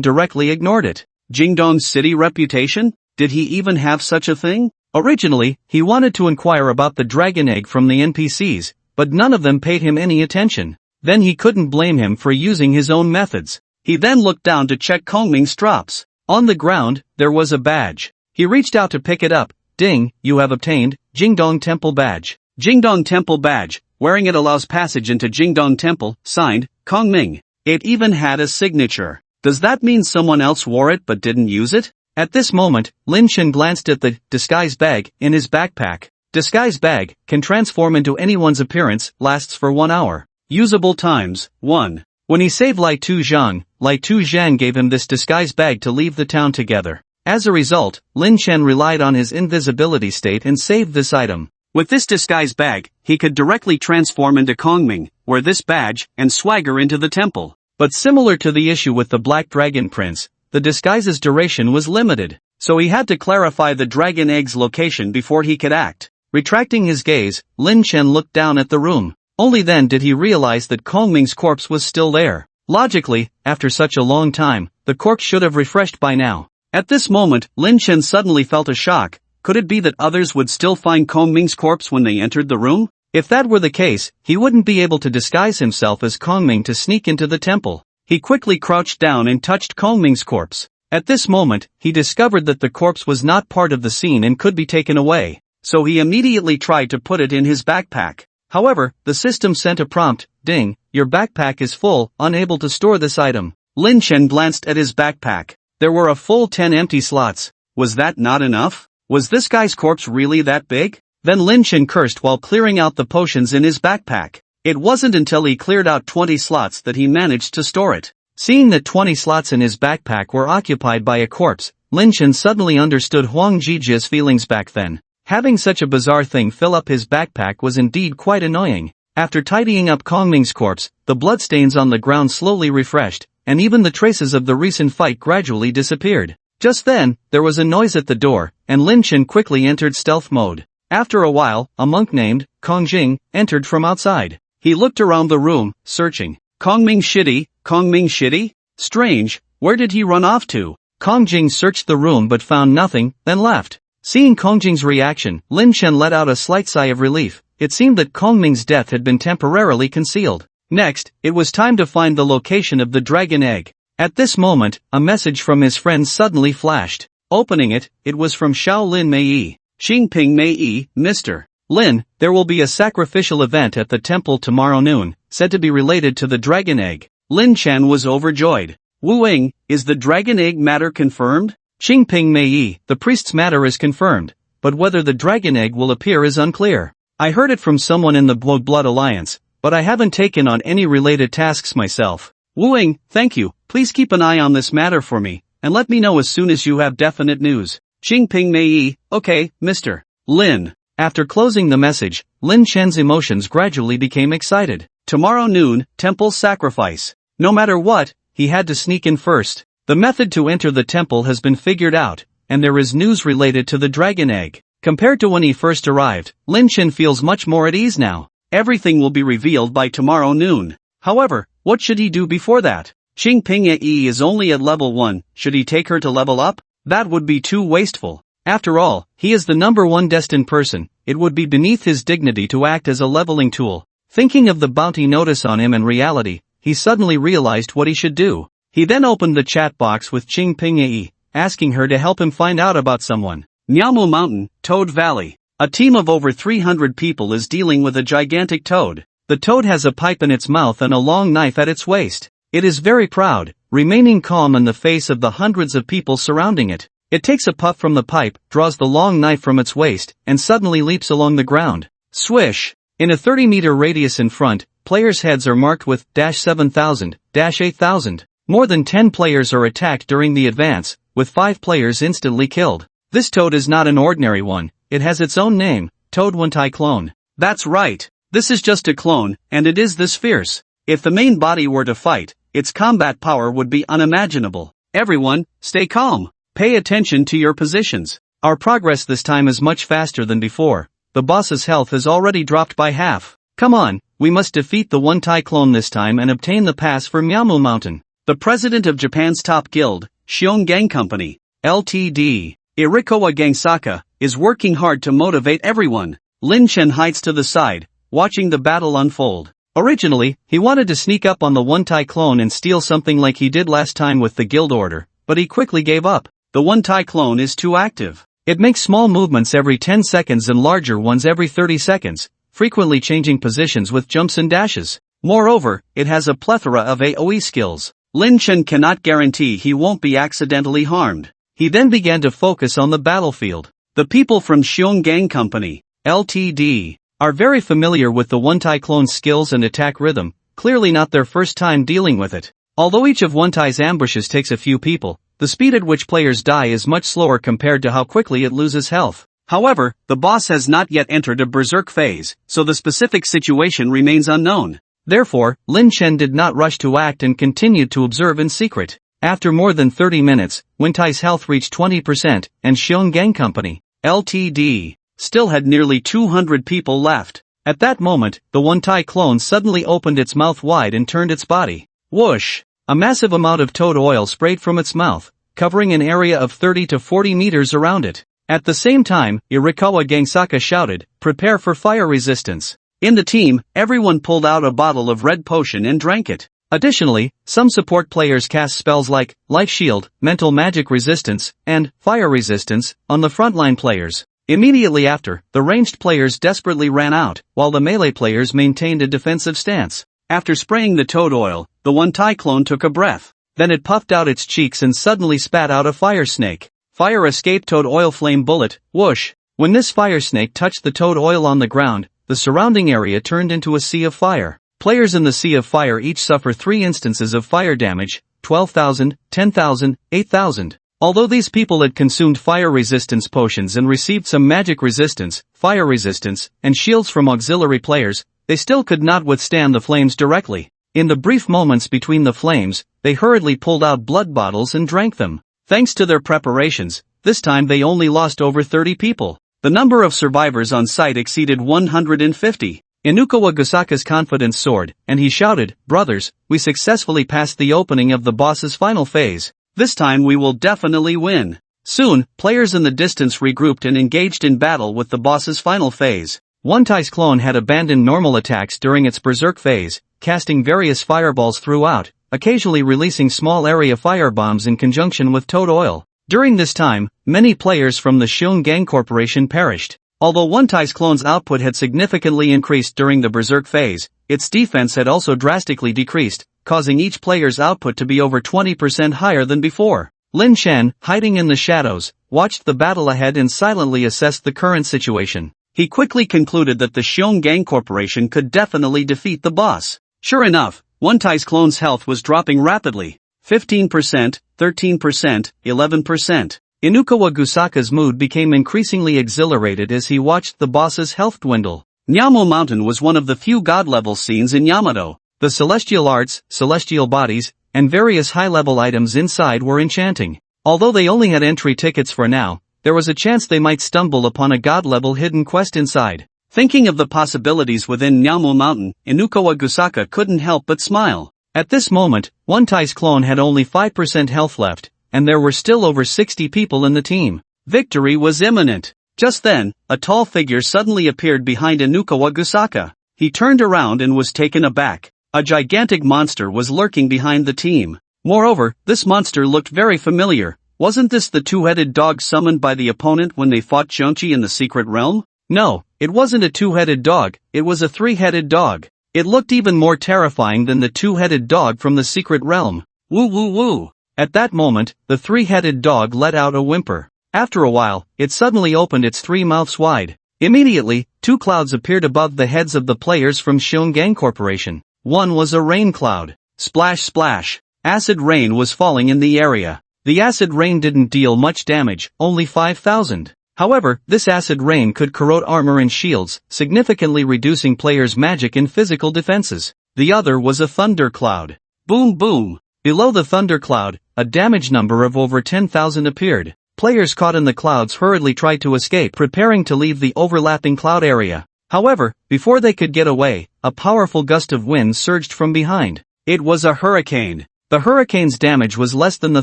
directly ignored it. Jingdong City reputation? Did he even have such a thing? Originally, he wanted to inquire about the dragon egg from the NPCs, but none of them paid him any attention. Then he couldn't blame him for using his own methods. He then looked down to check Kongming's drops. On the ground, there was a badge. He reached out to pick it up. Ding, you have obtained Jingdong Temple Badge. Jingdong Temple Badge. Wearing it allows passage into Jingdong Temple, signed, Kongming. It even had a signature. Does that mean someone else wore it but didn't use it? At this moment, Lin Chen glanced at the disguise bag in his backpack. Disguise bag can transform into anyone's appearance, lasts for 1 hour. Usable times, 1. When he saved Lai Tu Zhang gave him this disguise bag to leave the town together. As a result, Lin Chen relied on his invisibility state and saved this item. With this disguise bag, he could directly transform into Kongming, wear this badge, and swagger into the temple. But similar to the issue with the Black Dragon Prince, the disguise's duration was limited, so he had to clarify the dragon egg's location before he could act. Retracting his gaze, Lin Chen looked down at the room. Only then did he realize that Kongming's corpse was still there. Logically, after such a long time, the corpse should have refreshed by now. At this moment, Lin Chen suddenly felt a shock. Could it be that others would still find Kongming's corpse when they entered the room? If that were the case, he wouldn't be able to disguise himself as Kongming to sneak into the temple. He quickly crouched down and touched Kongming's corpse. At this moment, he discovered that the corpse was not part of the scene and could be taken away, so he immediately tried to put it in his backpack. However, the system sent a prompt, ding, your backpack is full, unable to store this item. Lin Chen glanced at his backpack. There were a full 10 empty slots. Was that not enough? Was this guy's corpse really that big? Then Lin Chen cursed while clearing out the potions in his backpack. It wasn't until he cleared out 20 slots that he managed to store it. Seeing that 20 slots in his backpack were occupied by a corpse, Lin Chen suddenly understood Huang Jijia's feelings back then. Having such a bizarre thing fill up his backpack was indeed quite annoying. After tidying up Kongming's corpse, the bloodstains on the ground slowly refreshed, and even the traces of the recent fight gradually disappeared. Just then, there was a noise at the door, and Lin Chen quickly entered stealth mode. After a while, a monk named Kong Jing entered from outside. He looked around the room, searching. Kongming shitty? Strange, where did he run off to? Kong Jing searched the room but found nothing, then left. Seeing Kong Jing's reaction, Lin Chen let out a slight sigh of relief. It seemed that Kongming's death had been temporarily concealed. Next, it was time to find the location of the dragon egg. At this moment, a message from his friend suddenly flashed. Opening it, it was from Shaolin Mei. Xingping Mei, Mr. Lin, there will be a sacrificial event at the temple tomorrow noon, said to be related to the dragon egg. Lin Chen was overjoyed. Wu Ying, is the dragon egg matter confirmed? Xingping Mei, the priest's matter is confirmed, but whether the dragon egg will appear is unclear. I heard it from someone in the Blood Alliance, but I haven't taken on any related tasks myself. Wu Ying, thank you, please keep an eye on this matter for me, and let me know as soon as you have definite news. Xingping Mei, okay, Mr. Lin. After closing the message, Lin Chen's emotions gradually became excited. Tomorrow noon, temple sacrifice. No matter what, he had to sneak in first. The method to enter the temple has been figured out, and there is news related to the dragon egg. Compared to when he first arrived, Lin Chen feels much more at ease now. Everything will be revealed by tomorrow noon. However, what should he do before that? Xingping Yi is only at level 1, should he take her to level up? That would be too wasteful. After all, he is the number 1 destined person, it would be beneath his dignity to act as a leveling tool. Thinking of the bounty notice on him and reality, he suddenly realized what he should do. He then opened the chat box with Xingping Yi, asking her to help him find out about someone. Miaomu Mountain, Toad Valley. A team of over 300 people is dealing with a gigantic toad. The toad has a pipe in its mouth and a long knife at its waist. It is very proud, remaining calm in the face of the hundreds of people surrounding it. It takes a puff from the pipe, draws the long knife from its waist, and suddenly leaps along the ground. Swish! In a 30-meter radius in front, players' heads are marked with -7000, -8000. More than 10 players are attacked during the advance, with 5 players instantly killed. This toad is not an ordinary one, it has its own name, Toad Wuntai Clone. That's right, this is just a clone, and it is this fierce. If the main body were to fight, its combat power would be unimaginable. Everyone, stay calm. Pay attention to your positions. Our progress this time is much faster than before. The boss's health has already dropped by half. Come on, we must defeat the Wuntai clone this time and obtain the pass for Miaomu Mountain. The president of Japan's top guild, Shion Gang Company, Ltd., Irikawa Gangsaka, is working hard to motivate everyone. Lin Chen hides to the side, watching the battle unfold. Originally, he wanted to sneak up on the Wuntai clone and steal something like he did last time with the guild order, but he quickly gave up. The Wuntai clone is too active. It makes small movements every 10 seconds and larger ones every 30 seconds, frequently changing positions with jumps and dashes. Moreover, it has a plethora of AoE skills. Lin Chen cannot guarantee he won't be accidentally harmed. He then began to focus on the battlefield. The people from Shion Gang Company, Ltd., are very familiar with the Wuntai clone's skills and attack rhythm, clearly not their first time dealing with it. Although each of Wuntai's ambushes takes a few people, the speed at which players die is much slower compared to how quickly it loses health. However, the boss has not yet entered a berserk phase, so the specific situation remains unknown. Therefore, Lin Chen did not rush to act and continued to observe in secret. After more than 30 minutes, Wuntai's health reached 20%, and Shion Gang Company, Ltd., still had nearly 200 people left. At that moment, the Wuntai clone suddenly opened its mouth wide and turned its body. Whoosh! A massive amount of toad oil sprayed from its mouth, covering an area of 30 to 40 meters around it. At the same time, Irikawa Gangsaka shouted, "Prepare for fire resistance." In the team, everyone pulled out a bottle of red potion and drank it. Additionally, some support players cast spells like Life Shield, Mental Magic Resistance, and Fire Resistance on the frontline players. Immediately after, the ranged players desperately ran out, while the melee players maintained a defensive stance. After spraying the toad oil, the Wuntai clone took a breath. Then it puffed out its cheeks and suddenly spat out a fire snake. Fire escape toad oil flame bullet, whoosh. When this fire snake touched the toad oil on the ground, the surrounding area turned into a sea of fire. Players in the sea of fire each suffer 3 instances of fire damage, 12,000, 10,000, 8,000. Although these people had consumed fire resistance potions and received some magic resistance, fire resistance, and shields from auxiliary players, they still could not withstand the flames directly. In the brief moments between the flames, they hurriedly pulled out blood bottles and drank them. Thanks to their preparations, this time they only lost over 30 people. The number of survivors on site exceeded 150. Inukawa Gusaka's confidence soared, and he shouted, "Brothers, we successfully passed the opening of the boss's final phase. This time we will definitely win." Soon, players in the distance regrouped and engaged in battle with the boss's final phase. One Tai's clone had abandoned normal attacks during its berserk phase, casting various fireballs throughout, occasionally releasing small area firebombs in conjunction with toad oil. During this time, many players from the Shion Gang Corporation perished. Although One Tai's clone's output had significantly increased during the berserk phase, its defense had also drastically decreased, causing each player's output to be over 20% higher than before. Lin Chen, hiding in the shadows, watched the battle ahead and silently assessed the current situation. He quickly concluded that the Shion Gang Corporation could definitely defeat the boss. Sure enough, One Tai's clone's health was dropping rapidly. 15%, 13%, 11%. Inukawa Gusaka's mood became increasingly exhilarated as he watched the boss's health dwindle. Nyamo Mountain was one of the few god-level scenes in Yamato. The celestial arts, celestial bodies, and various high-level items inside were enchanting. Although they only had entry tickets for now, there was a chance they might stumble upon a god-level hidden quest inside. Thinking of the possibilities within Nyamo Mountain, Inukawa Gusaka couldn't help but smile. At this moment, One Tai's clone had only 5% health left, and there were still over 60 people in the team. Victory was imminent. Just then, a tall figure suddenly appeared behind Inukawa Gusaka. He turned around and was taken aback. A gigantic monster was lurking behind the team. Moreover, this monster looked very familiar. Wasn't this the two-headed dog summoned by the opponent when they fought Jonchi in the secret realm? No, it wasn't a two-headed dog, it was a three-headed dog. It looked even more terrifying than the two-headed dog from the secret realm. Woo woo woo. At that moment, the three-headed dog let out a whimper. After a while, it suddenly opened its 3 mouths wide. Immediately, 2 clouds appeared above the heads of the players from Shion Gang Corporation. One was a rain cloud. Splash splash. Acid rain was falling in the area. The acid rain didn't deal much damage, only 5,000. However, this acid rain could corrode armor and shields, significantly reducing players' magic and physical defenses. The other was a thunder cloud. Boom boom. Below the thunder cloud, a damage number of over 10,000 appeared. Players caught in the clouds hurriedly tried to escape, preparing to leave the overlapping cloud area. However, before they could get away, a powerful gust of wind surged from behind. It was a hurricane. The hurricane's damage was less than the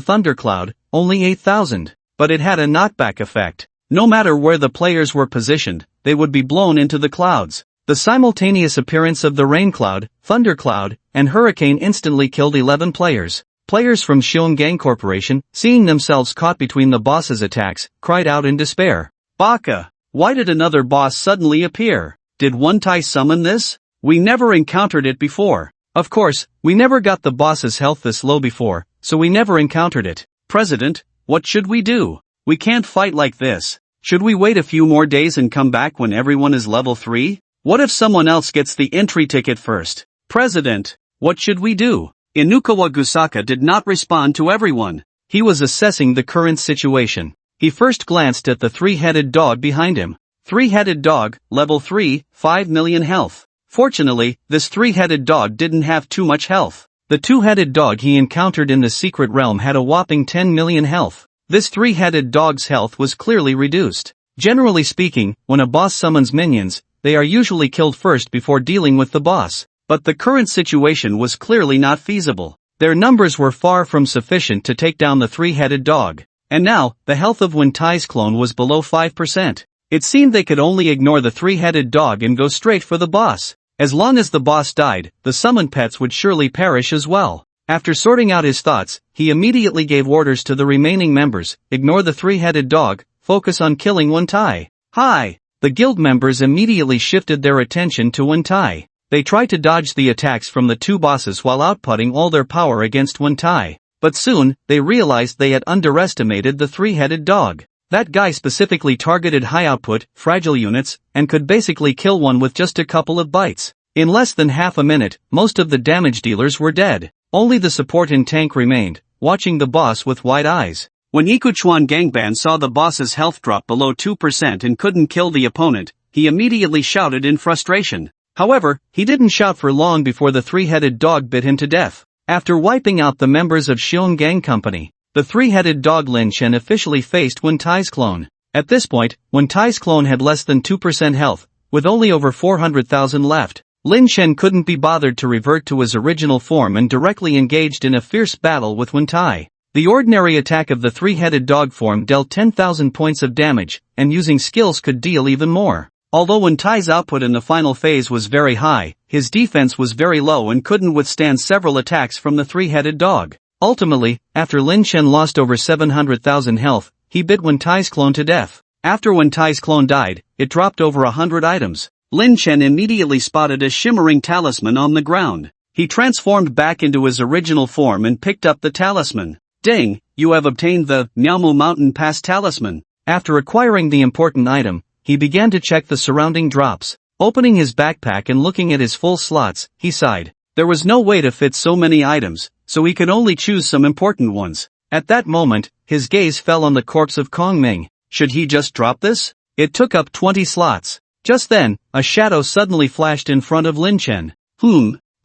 thundercloud, only 8,000, but it had a knockback effect. No matter where the players were positioned, they would be blown into the clouds. The simultaneous appearance of the rain cloud, thunder cloud, and hurricane instantly killed 11 players. Players from Shion Gang Corporation, seeing themselves caught between the boss's attacks, cried out in despair. Baka! Why did another boss suddenly appear? Did One Tai summon this? We never encountered it before. Of course, we never got the boss's health this low before, so we never encountered it. President, what should we do? We can't fight like this. Should we wait a few more days and come back when everyone is level 3? What if someone else gets the entry ticket first? President, what should we do? Inukawa Gusaka did not respond to everyone. He was assessing the current situation. He first glanced at the 3-headed dog behind him. 3-headed dog, level 3, 5 million health. Fortunately, this 3-headed dog didn't have too much health. The 2-headed dog he encountered in the secret realm had a whopping 10 million health. This 3-headed dog's health was clearly reduced. Generally speaking, when a boss summons minions, they are usually killed first before dealing with the boss. But the current situation was clearly not feasible. Their numbers were far from sufficient to take down the 3-headed dog. And now, the health of One Tai's clone was below 5%. It seemed they could only ignore the 3-headed dog and go straight for the boss. As long as the boss died, the summoned pets would surely perish as well. After sorting out his thoughts, he immediately gave orders to the remaining members, ignore the 3-headed dog, focus on killing One Tai. Hi! The guild members immediately shifted their attention to One Tai. They tried to dodge the attacks from the 2 bosses while outputting all their power against One Tai. But soon, they realized they had underestimated the three-headed dog. That guy specifically targeted high-output, fragile units, and could basically kill one with just a couple of bites. In less than half a minute, most of the damage dealers were dead. Only the support in tank remained, watching the boss with wide eyes. When Ikuchuan Gangban saw the boss's health drop below 2% and couldn't kill the opponent, he immediately shouted in frustration. However, he didn't shout for long before the three-headed dog bit him to death. After wiping out the members of Xiong Gang Company, the three-headed dog Lin Chen officially faced Wen Tai's clone. At this point, Wen Tai's clone had less than 2% health, with only over 400,000 left. Lin Chen couldn't be bothered to revert to his original form and directly engaged in a fierce battle with Wen Tai. The ordinary attack of the three-headed dog form dealt 10,000 points of damage, and using skills could deal even more. Although Wen Tai's output in the final phase was very high, his defense was very low and couldn't withstand several attacks from the three-headed dog. Ultimately, after Lin Chen lost over 700,000 health, he bit Wen Tai's clone to death. After Wen Tai's clone died, it dropped over 100 items. Lin Chen immediately spotted a shimmering talisman on the ground. He transformed back into his original form and picked up the talisman. Ding, you have obtained the Miaomu Mountain Pass talisman. After acquiring the important item, he began to check the surrounding drops. Opening his backpack and looking at his full slots, he sighed. There was no way to fit so many items, so he could only choose some important ones. At that moment, his gaze fell on the corpse of Kong Ming. Should he just drop this? It took up 20 slots. Just then, a shadow suddenly flashed in front of Lin Chen.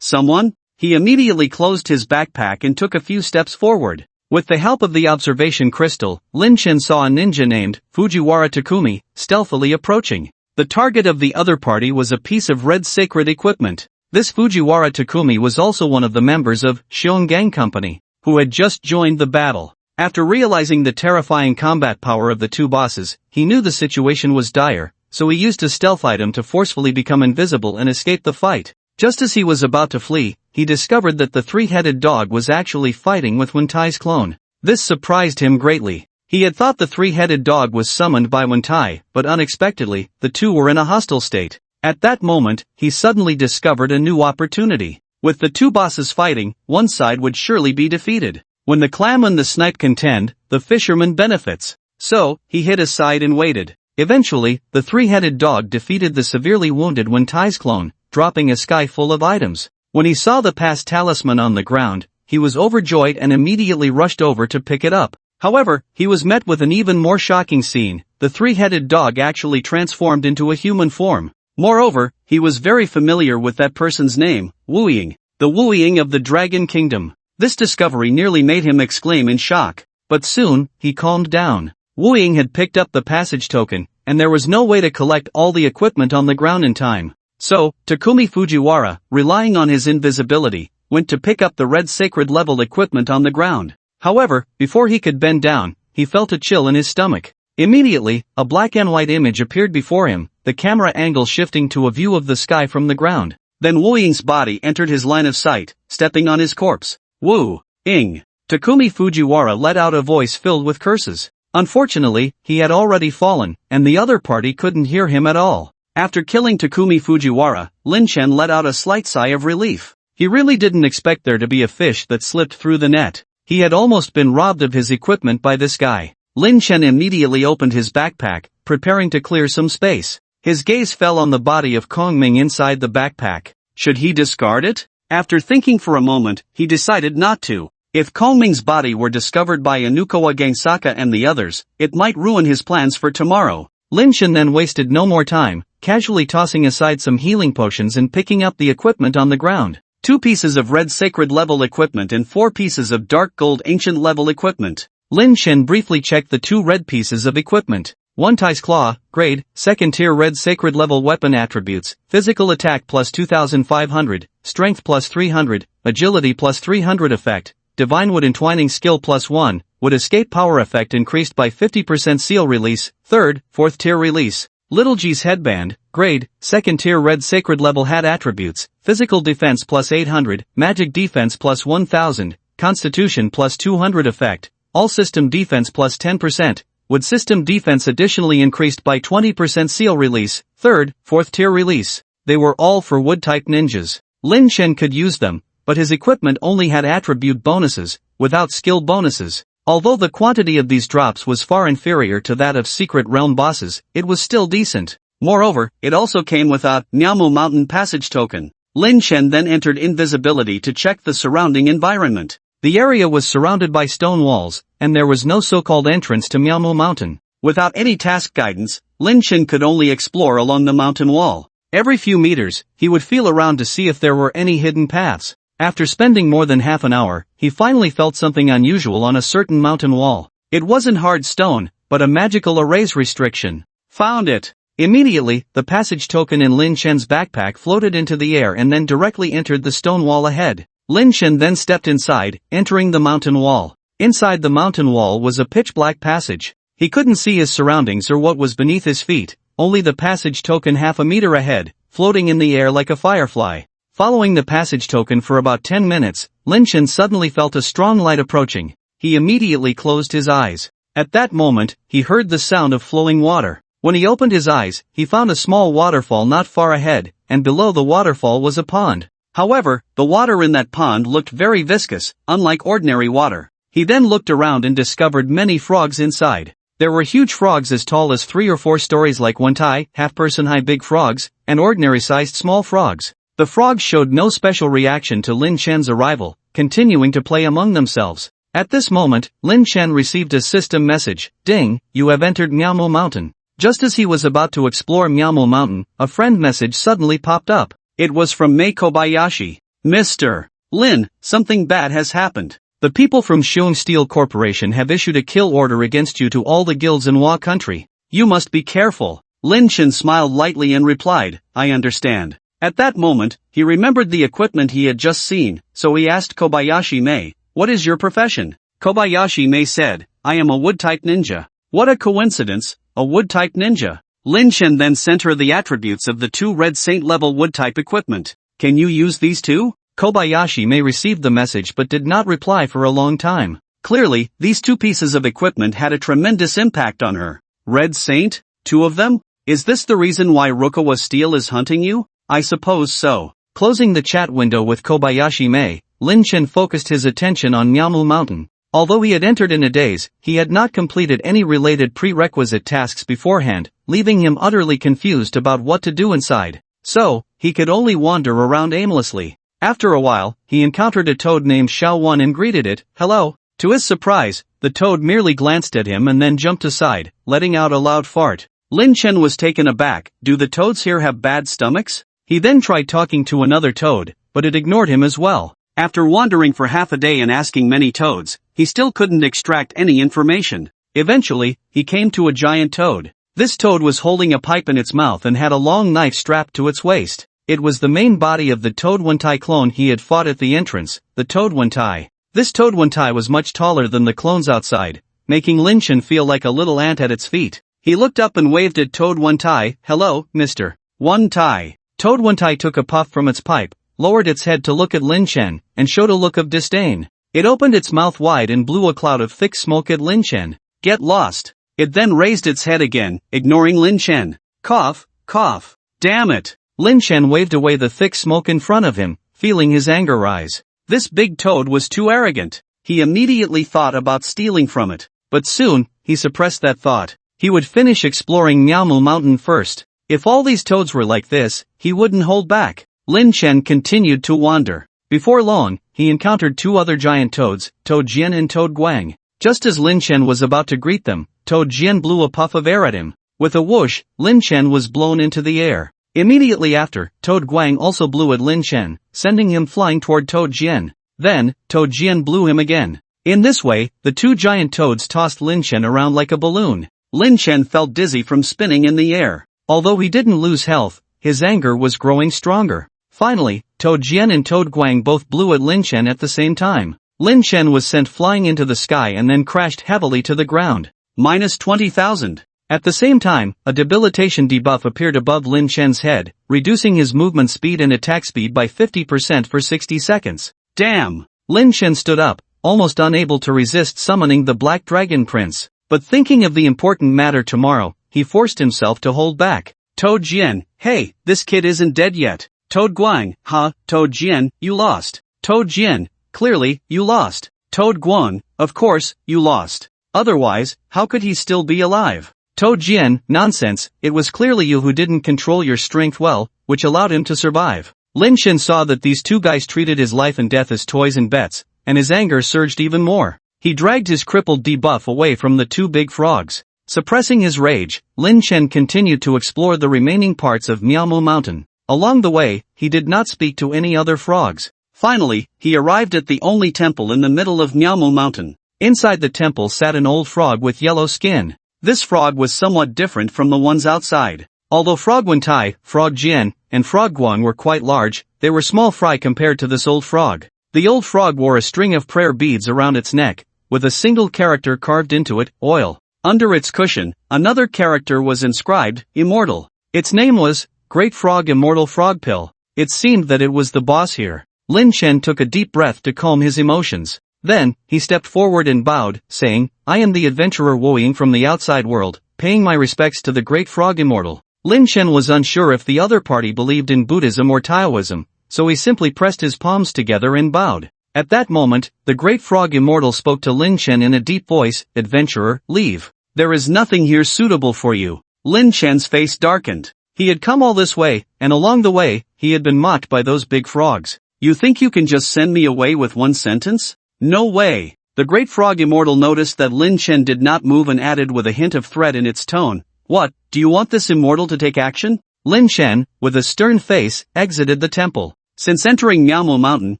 Someone? He immediately closed his backpack and took a few steps forward. With the help of the observation crystal, Lin Chen saw a ninja named Fujiwara Takumi stealthily approaching. The target of the other party was a piece of red sacred equipment. This Fujiwara Takumi was also one of the members of Xiong Gang Company, who had just joined the battle. After realizing the terrifying combat power of the two bosses, he knew the situation was dire, so he used a stealth item to forcefully become invisible and escape the fight. Just as he was about to flee, he discovered that the three-headed dog was actually fighting with Wen Tai's clone. This surprised him greatly. He had thought the three-headed dog was summoned by Wen Tai, but unexpectedly, the two were in a hostile state. At that moment, he suddenly discovered a new opportunity. With the two bosses fighting, one side would surely be defeated. When the clam and the snipe contend, the fisherman benefits. So, he hid aside and waited. Eventually, the three-headed dog defeated the severely wounded Wen Tai's clone, dropping a sky full of items. When he saw the past talisman on the ground, he was overjoyed and immediately rushed over to pick it up. However, he was met with an even more shocking scene. The three-headed dog actually transformed into a human form. Moreover, he was very familiar with that person's name, Wu Ying, the Wu Ying of the Dragon Kingdom. This discovery nearly made him exclaim in shock. But soon, he calmed down. Wu Ying had picked up the passage token, and there was no way to collect all the equipment on the ground in time. So, Takumi Fujiwara, relying on his invisibility, went to pick up the red sacred level equipment on the ground. However, before he could bend down, he felt a chill in his stomach. Immediately, a black and white image appeared before him, the camera angle shifting to a view of the sky from the ground. Then Wu Ying's body entered his line of sight, stepping on his corpse. Wu Ying. Takumi Fujiwara let out a voice filled with curses. Unfortunately, he had already fallen, and the other party couldn't hear him at all. After killing Takumi Fujiwara, Lin Chen let out a slight sigh of relief. He really didn't expect there to be a fish that slipped through the net. He had almost been robbed of his equipment by this guy. Lin Chen immediately opened his backpack, preparing to clear some space. His gaze fell on the body of Kong Ming inside the backpack. Should he discard it? After thinking for a moment, he decided not to. If Kong Ming's body were discovered by Inukawa Gangsaka and the others, it might ruin his plans for tomorrow. Lin Chen then wasted no more time, casually tossing aside some healing potions and picking up the equipment on the ground. 2 pieces of red sacred level equipment and 4 pieces of dark gold ancient level equipment. Lin Chen briefly checked the 2 red pieces of equipment. Wen Tai's Claw, grade, 2nd tier red sacred level weapon attributes, physical attack plus 2500, strength plus 300, agility plus 300 effect, divine wood entwining skill plus 1, would escape power effect increased by 50% seal release, 3rd, 4th tier release. Little G's headband, grade, 2nd tier red sacred level hat attributes, physical defense plus 800, magic defense plus 1000, constitution plus 200 effect, all system defense plus 10%, would system defense additionally increased by 20% seal release, 3rd, 4th tier release. They were all for wood type ninjas. Lin Chen could use them, but his equipment only had attribute bonuses, without skill bonuses. Although the quantity of these drops was far inferior to that of Secret Realm bosses, it was still decent. Moreover, it also came with a Nyamu Mountain Passage token. Lin Chen then entered invisibility to check the surrounding environment. The area was surrounded by stone walls, and there was no so-called entrance to Nyamu Mountain. Without any task guidance, Lin Chen could only explore along the mountain wall. Every few meters, he would feel around to see if there were any hidden paths. After spending more than half an hour, he finally felt something unusual on a certain mountain wall. It wasn't hard stone, but a magical erase restriction. Found it! Immediately, the passage token in Lin Chen's backpack floated into the air and then directly entered the stone wall ahead. Lin Chen then stepped inside, entering the mountain wall. Inside the mountain wall was a pitch-black passage. He couldn't see his surroundings or what was beneath his feet, only the passage token half a meter ahead, floating in the air like a firefly. Following the passage token for about 10 minutes, Lin Chen suddenly felt a strong light approaching. He immediately closed his eyes. At that moment, he heard the sound of flowing water. When he opened his eyes, he found a small waterfall not far ahead, and below the waterfall was a pond. However, the water in that pond looked very viscous, unlike ordinary water. He then looked around and discovered many frogs inside. There were huge frogs as tall as 3 or 4 stories like one-tai, half-person-high big frogs, and ordinary-sized small frogs. The frogs showed no special reaction to Lin Chen's arrival, continuing to play among themselves. At this moment, Lin Chen received a system message, "Ding, you have entered Miaomo Mountain." Just as he was about to explore Miaomo Mountain, a friend message suddenly popped up. It was from Mei Kobayashi. "Mr. Lin, something bad has happened. The people from Xiong Steel Corporation have issued a kill order against you to all the guilds in Hua country. You must be careful." Lin Chen smiled lightly and replied, "I understand." At that moment, he remembered the equipment he had just seen, so he asked Kobayashi Mei, "What is your profession?" Kobayashi Mei said, "I am a wood-type ninja." What a coincidence, a wood-type ninja. Lin Chen then sent her the attributes of the 2 Red Saint-level wood-type equipment. "Can you use these too?" Kobayashi Mei received the message but did not reply for a long time. Clearly, these 2 pieces of equipment had a tremendous impact on her. Red Saint? 2 of them? Is this the reason why Rukawa Steel is hunting you? I suppose so. Closing the chat window with Kobayashi Mei, Lin Chen focused his attention on Miaomu Mountain. Although he had entered in a daze, he had not completed any related prerequisite tasks beforehand, leaving him utterly confused about what to do inside. So, he could only wander around aimlessly. After a while, he encountered a toad named Xiaowan and greeted it, "Hello." To his surprise, the toad merely glanced at him and then jumped aside, letting out a loud fart. Lin Chen was taken aback. Do the toads here have bad stomachs? He then tried talking to another toad, but it ignored him as well. After wandering for half a day and asking many toads, he still couldn't extract any information. Eventually, he came to a giant toad. This toad was holding a pipe in its mouth and had a long knife strapped to its waist. It was the main body of the Toad One-Tai clone he had fought at the entrance, the Toad One-Tai. This Toad One-Tai was much taller than the clones outside, making Lin Chen feel like a little ant at its feet. He looked up and waved at Toad One-Tai, "Hello, Mr. One-Tai." Toad One-Tai took a puff from its pipe, lowered its head to look at Lin Chen, and showed a look of disdain. It opened its mouth wide and blew a cloud of thick smoke at Lin Chen. "Get lost." It then raised its head again, ignoring Lin Chen. Cough, cough. Damn it. Lin Chen waved away the thick smoke in front of him, feeling his anger rise. This big toad was too arrogant. He immediately thought about stealing from it. But soon, he suppressed that thought. He would finish exploring Miaomu Mountain first. If all these toads were like this, he wouldn't hold back. Lin Chen continued to wander. Before long, he encountered 2 other giant toads, Toad Jian and Toad Guang. Just as Lin Chen was about to greet them, Toad Jian blew a puff of air at him. With a whoosh, Lin Chen was blown into the air. Immediately after, Toad Guang also blew at Lin Chen, sending him flying toward Toad Jian. Then, Toad Jian blew him again. In this way, the 2 giant toads tossed Lin Chen around like a balloon. Lin Chen felt dizzy from spinning in the air. Although he didn't lose health, his anger was growing stronger. Finally, Toad Jian and Toad Guang both blew at Lin Chen at the same time. Lin Chen was sent flying into the sky and then crashed heavily to the ground. Minus 20,000. At the same time, a debilitation debuff appeared above Lin Chen's head, reducing his movement speed and attack speed by 50% for 60 seconds. Damn! Lin Chen stood up, almost unable to resist summoning the Black Dragon Prince. But thinking of the important matter tomorrow, he forced himself to hold back. Toad Jian, hey, this kid isn't dead yet. Toad Guang, huh, Toad Jian, you lost. Toad Jian, clearly, you lost. Toad Guan, of course, you lost. Otherwise, how could he still be alive? Toad Jian, nonsense, it was clearly you who didn't control your strength well, which allowed him to survive. Lin Chen saw that these two guys treated his life and death as toys and bets, and his anger surged even more. He dragged his crippled debuff away from the two big frogs. Suppressing his rage, Lin Chen continued to explore the remaining parts of Miaomu Mountain. Along the way, he did not speak to any other frogs. Finally, he arrived at the only temple in the middle of Miaomu Mountain. Inside the temple sat an old frog with yellow skin. This frog was somewhat different from the ones outside. Although Frog Wentai, Frog Jian, and Frog Guan were quite large, they were small fry compared to this old frog. The old frog wore a string of prayer beads around its neck, with a single character carved into it, oil. Under its cushion, another character was inscribed, Immortal. Its name was, Great Frog Immortal Frog Pill. It seemed that it was the boss here. Lin Chen took a deep breath to calm his emotions. Then, he stepped forward and bowed, saying, I am the adventurer Woying from the outside world, paying my respects to the Great Frog Immortal. Lin Chen was unsure if the other party believed in Buddhism or Taoism, so he simply pressed his palms together and bowed. At that moment, the Great Frog Immortal spoke to Lin Chen in a deep voice, Adventurer, leave. There is nothing here suitable for you. Lin Chen's face darkened. He had come all this way, and along the way, he had been mocked by those big frogs. You think you can just send me away with one sentence? No way. The Great Frog Immortal noticed that Lin Chen did not move and added with a hint of threat in its tone, What, do you want this immortal to take action? Lin Chen, with a stern face, exited the temple. Since entering Miaomu Mountain,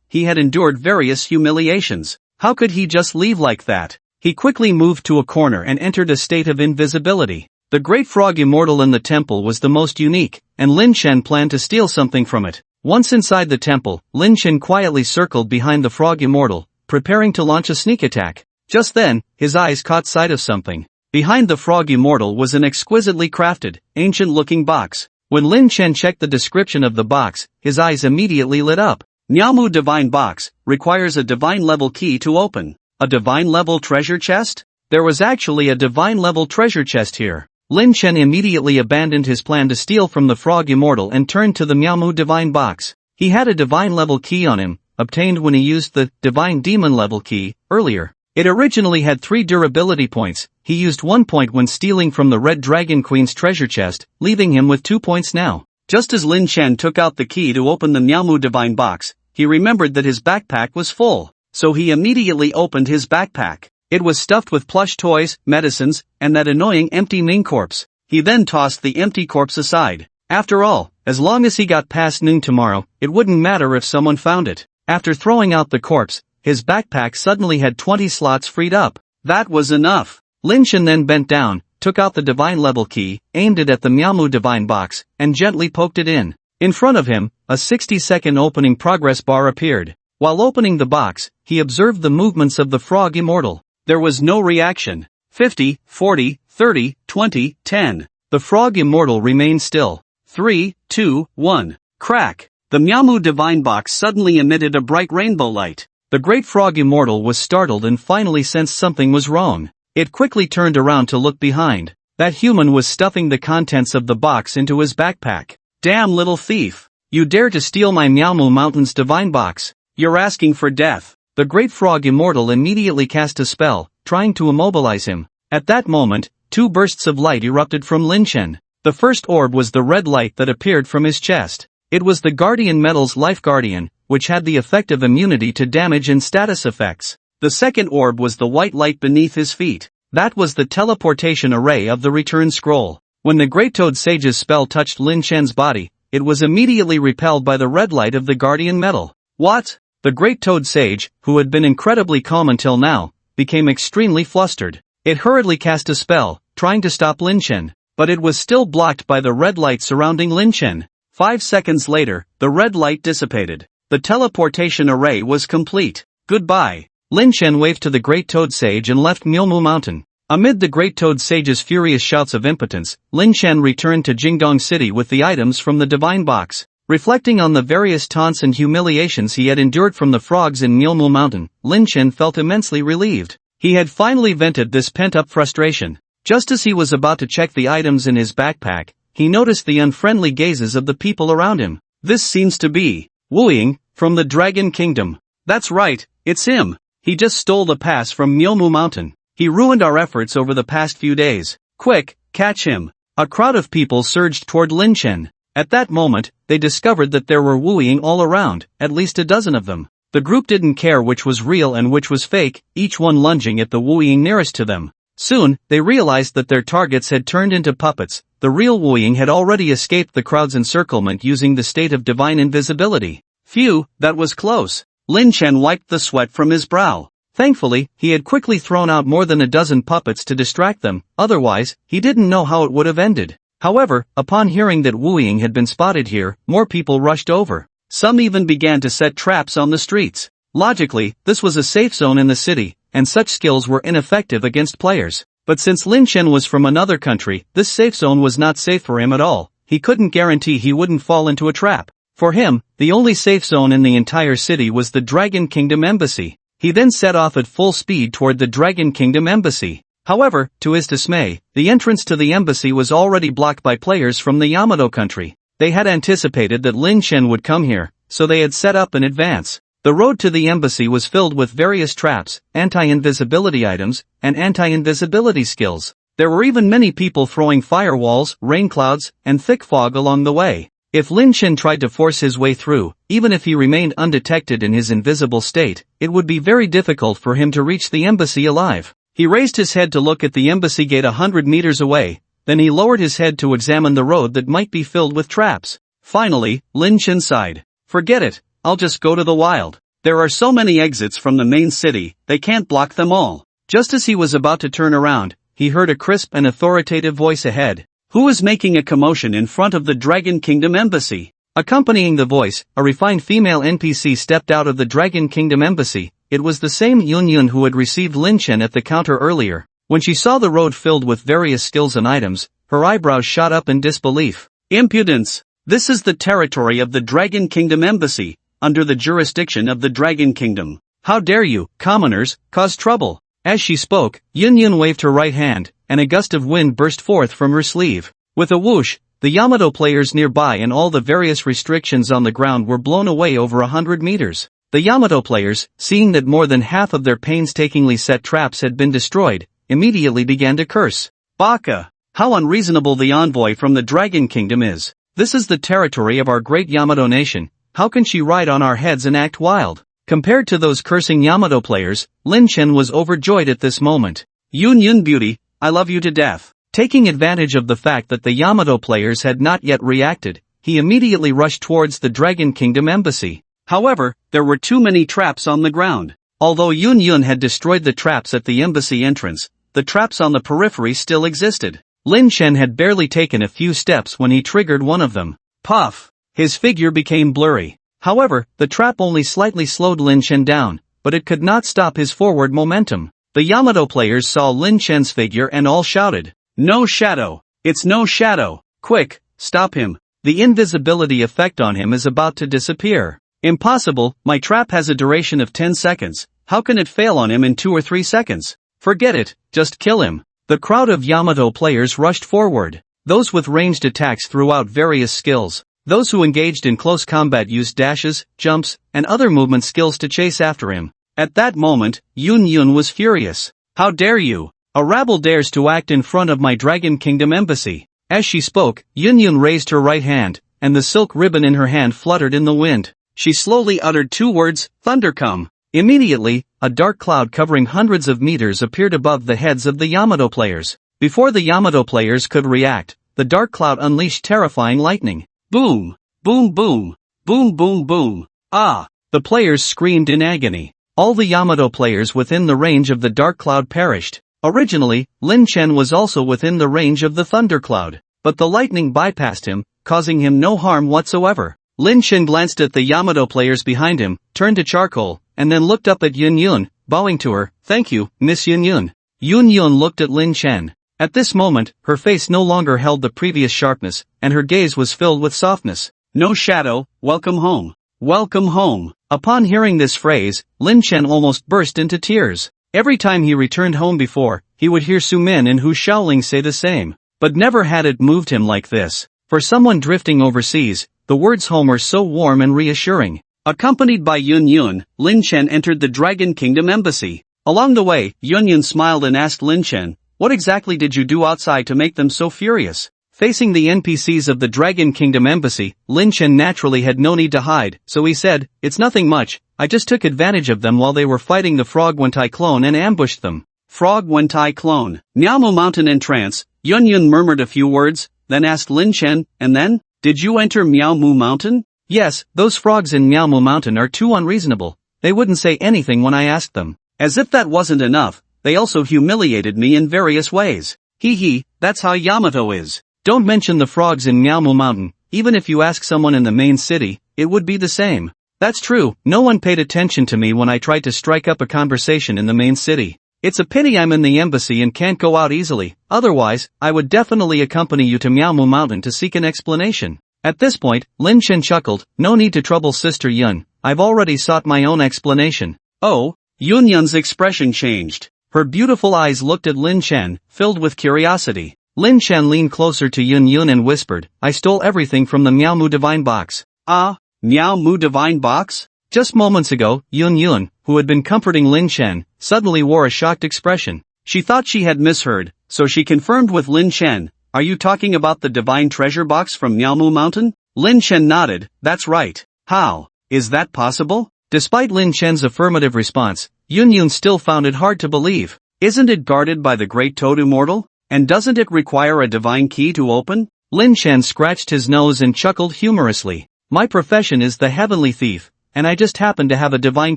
he had endured various humiliations. How could he just leave like that? He quickly moved to a corner and entered a state of invisibility. The Great Frog Immortal in the temple was the most unique, and Lin Chen planned to steal something from it. Once inside the temple, Lin Chen quietly circled behind the Frog Immortal, preparing to launch a sneak attack. Just then, his eyes caught sight of something. Behind the Frog Immortal was an exquisitely crafted, ancient-looking box. When Lin Chen checked the description of the box, his eyes immediately lit up. Miaomu Divine Box requires a divine-level key to open. A divine-level treasure chest? There was actually a divine-level treasure chest here. Lin Chen immediately abandoned his plan to steal from the Frog Immortal and turned to the Miaomu Divine Box. He had a divine-level key on him, obtained when he used the Divine Demon-level key earlier. It originally had 3 durability points. He used 1 point when stealing from the Red Dragon Queen's treasure chest, leaving him with 2 points now. Just as Lin Chen took out the key to open the Miaomu Divine Box, he remembered that his backpack was full. So he immediately opened his backpack. It was stuffed with plush toys, medicines, and that annoying empty Ning corpse. He then tossed the empty corpse aside. After all, as long as he got past noon tomorrow, it wouldn't matter if someone found it. After throwing out the corpse, his backpack suddenly had 20 slots freed up. That was enough. Lin Chen then bent down, took out the divine level key, aimed it at the Miaomu Divine Box, and gently poked it in. In front of him, a 60-second opening progress bar appeared. While opening the box, he observed the movements of the Frog Immortal. There was no reaction. 50, 40, 30, 20, 10. The Frog Immortal remained still. 3, 2, 1. Crack. The Miaomu Divine Box suddenly emitted a bright rainbow light. The Great Frog Immortal was startled and finally sensed something was wrong. It quickly turned around to look behind. That human was stuffing the contents of the box into his backpack. Damn little thief. You dare to steal my Miaomu Mountain's divine box. You're asking for death. The Great Frog Immortal immediately cast a spell, trying to immobilize him. At that moment, 2 bursts of light erupted from Lin Chen. The first orb was the red light that appeared from his chest. It was the Guardian Metal's Life Guardian, which had the effect of immunity to damage and status effects. The second orb was the white light beneath his feet. That was the teleportation array of the Return Scroll. When the Great Toad Sage's spell touched Lin Chen's body, it was immediately repelled by the red light of the Guardian Metal. What? The Great Toad Sage, who had been incredibly calm until now, became extremely flustered. It hurriedly cast a spell, trying to stop Lin Chen, but it was still blocked by the red light surrounding Lin Chen. 5 seconds later, the red light dissipated. The teleportation array was complete. Goodbye. Lin Chen waved to the Great Toad Sage and left Miaomu Mountain. Amid the Great Toad Sage's furious shouts of impotence, Lin Chen returned to Jingdong City with the items from the Divine Box. Reflecting on the various taunts and humiliations he had endured from the frogs in Miaomu Mountain, Lin Chen felt immensely relieved. He had finally vented this pent-up frustration. Just as he was about to check the items in his backpack, he noticed the unfriendly gazes of the people around him. This seems to be Wu Ying, from the Dragon Kingdom. That's right, it's him. He just stole the pass from Myomu Mountain. He ruined our efforts over the past few days. Quick, catch him. A crowd of people surged toward Lin Chen. At that moment, they discovered that there were wooing all around, at least a dozen of them. The group didn't care which was real and which was fake, each one lunging at the wooing nearest to them. Soon, they realized that their targets had turned into puppets. The real wooing had already escaped the crowd's encirclement using the state of divine invisibility. Phew, that was close. Lin Chen wiped the sweat from his brow. Thankfully, he had quickly thrown out more than a dozen puppets to distract them, otherwise, he didn't know how it would have ended. However, upon hearing that wooing had been spotted here, more people rushed over. Some even began to set traps on the streets. Logically, this was a safe zone in the city, and such skills were ineffective against players. But since Lin Chen was from another country, this safe zone was not safe for him at all. He couldn't guarantee he wouldn't fall into a trap. For him, the only safe zone in the entire city was the Dragon Kingdom Embassy. He then set off at full speed toward the Dragon Kingdom Embassy. However, to his dismay, the entrance to the embassy was already blocked by players from the Yamato country. They had anticipated that Lin Chen would come here, so they had set up in advance. The road to the embassy was filled with various traps, anti-invisibility items, and anti-invisibility skills. There were even many people throwing firewalls, rain clouds, and thick fog along the way. If Lin Chen tried to force his way through, even if he remained undetected in his invisible state, it would be very difficult for him to reach the embassy alive. He raised his head to look at the embassy gate 100 meters away, then he lowered his head to examine the road that might be filled with traps. Finally, Lin Chen sighed. Forget it, I'll just go to the wild. There are so many exits from the main city, they can't block them all. Just as he was about to turn around, he heard a crisp and authoritative voice ahead. Who is making a commotion in front of the Dragon Kingdom Embassy? Accompanying the voice, a refined female NPC stepped out of the Dragon Kingdom Embassy. It was the same Yun Yun who had received Lin Chen at the counter earlier. When she saw the road filled with various skills and items, her eyebrows shot up in disbelief. Impudence! This is the territory of the Dragon Kingdom Embassy, under the jurisdiction of the Dragon Kingdom. How dare you, commoners, cause trouble? As she spoke, Yun Yun waved her right hand, and a gust of wind burst forth from her sleeve. With a whoosh, the Yamato players nearby and all the various restrictions on the ground were blown away over 100 meters. The Yamato players, seeing that more than half of their painstakingly set traps had been destroyed, immediately began to curse. Baka! How unreasonable the envoy from the Dragon Kingdom is. This is the territory of our great Yamato nation. How can she ride on our heads and act wild? Compared to those cursing Yamato players, Lin Chen was overjoyed at this moment. Yun Yun beauty, I love you to death. Taking advantage of the fact that the Yamato players had not yet reacted, he immediately rushed towards the Dragon Kingdom Embassy. However, there were too many traps on the ground. Although Yun Yun had destroyed the traps at the embassy entrance, the traps on the periphery still existed. Lin Chen had barely taken a few steps when he triggered one of them. Puff! His figure became blurry. However, the trap only slightly slowed Lin Chen down, but it could not stop his forward momentum. The Yamato players saw Lin Chen's figure and all shouted, "No shadow! It's no shadow! Quick, stop him! The invisibility effect on him is about to disappear." Impossible, my trap has a duration of 10 seconds, how can it fail on him in 2 or 3 seconds? Forget it, just kill him. The crowd of Yamato players rushed forward. Those with ranged attacks threw out various skills. Those who engaged in close combat used dashes, jumps, and other movement skills to chase after him. At that moment, Yun Yun was furious. How dare you! A rabble dares to act in front of my Dragon Kingdom Embassy. As she spoke, Yun Yun raised her right hand, and the silk ribbon in her hand fluttered in the wind. She slowly uttered 2 words, thunder come. Immediately, a dark cloud covering hundreds of meters appeared above the heads of the Yamato players. Before the Yamato players could react, the dark cloud unleashed terrifying lightning. Boom! Boom boom! Boom boom boom! Ah! The players screamed in agony. All the Yamato players within the range of the dark cloud perished. Originally, Lin Chen was also within the range of the thunder cloud, but the lightning bypassed him, causing him no harm whatsoever. Lin Chen glanced at the Yamato players behind him, turned to charcoal, and then looked up at Yun Yun, bowing to her. Thank you, Miss Yun Yun. Yun Yun looked at Lin Chen. At this moment, her face no longer held the previous sharpness, and her gaze was filled with softness. No shadow, welcome home. Welcome home. Upon hearing this phrase, Lin Chen almost burst into tears. Every time he returned home before, he would hear Su Min and Hu Shaoling say the same. But never had it moved him like this. For someone drifting overseas, the words home were so warm and reassuring. Accompanied by Yun Yun, Lin Chen entered the Dragon Kingdom embassy. Along the way, Yun Yun smiled and asked Lin Chen, "What exactly did you do outside to make them so furious?" Facing the NPCs of the Dragon Kingdom embassy, Lin Chen naturally had no need to hide, so he said, "It's nothing much, I just took advantage of them while they were fighting the Frog Wentai clone and ambushed them." Frog Wentai clone. Miaomu Mountain in trance, Yun Yun murmured a few words, then asked Lin Chen, "And then? Did you enter Miaomu Mountain?" "Yes, those frogs in Miaomu Mountain are too unreasonable. They wouldn't say anything when I asked them." As if that wasn't enough, they also humiliated me in various ways. Hee, that's how Yamato is. "Don't mention the frogs in Miaomu Mountain, even if you ask someone in the main city, it would be the same." "That's true, no one paid attention to me when I tried to strike up a conversation in the main city. It's a pity I'm in the embassy and can't go out easily, otherwise, I would definitely accompany you to Miaomu Mountain to seek an explanation." At this point, Lin Chen chuckled, "No need to trouble Sister Yun, I've already sought my own explanation." "Oh?" Yun Yun's expression changed. Her beautiful eyes looked at Lin Chen, filled with curiosity. Lin Chen leaned closer to Yun Yun and whispered, "I stole everything from the Miaomu Divine Box." "Ah, Miaomu Divine Box?" Just moments ago, Yun Yun, who had been comforting Lin Chen, suddenly wore a shocked expression. She thought she had misheard, so she confirmed with Lin Chen, "Are you talking about the Divine Treasure Box from Miaomu Mountain?" Lin Chen nodded, "That's right." "How? Is that possible?" Despite Lin Chen's affirmative response, Yun Yun still found it hard to believe. "Isn't it guarded by the Great Toad Immortal? And doesn't it require a divine key to open?" Lin Chen scratched his nose and chuckled humorously. "My profession is the Heavenly Thief, and I just happen to have a divine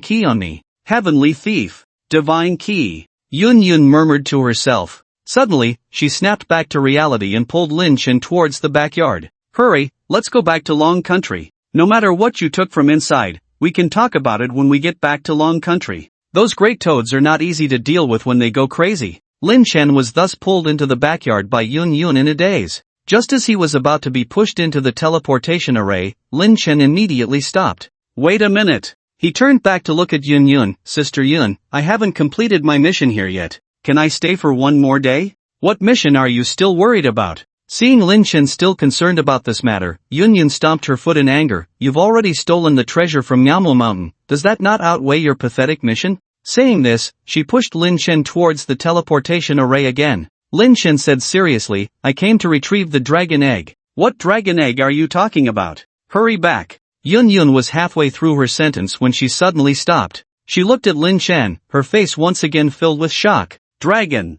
key on me." "Heavenly Thief. Divine key." Yun Yun murmured to herself. Suddenly, she snapped back to reality and pulled Lin Chen towards the backyard. "Hurry, let's go back to Long Country. No matter what you took from inside, we can talk about it when we get back to Long Country." Those great toads are not easy to deal with when they go crazy. Lin Chen was thus pulled into the backyard by Yun Yun in a daze. Just as he was about to be pushed into the teleportation array, Lin Chen immediately stopped. "Wait a minute." He turned back to look at Yun Yun. "Sister Yun, I haven't completed my mission here yet. Can I stay for one more day?" "What mission are you still worried about?" Seeing Lin Chen still concerned about this matter, Yun Yun stomped her foot in anger. "You've already stolen the treasure from Miaomu Mountain, does that not outweigh your pathetic mission?" Saying this, she pushed Lin Chen towards the teleportation array again. Lin Chen said seriously, "I came to retrieve the dragon egg." "What dragon egg are you talking about? Hurry back." Yun Yun was halfway through her sentence when she suddenly stopped. She looked at Lin Chen, her face once again filled with shock. Dragon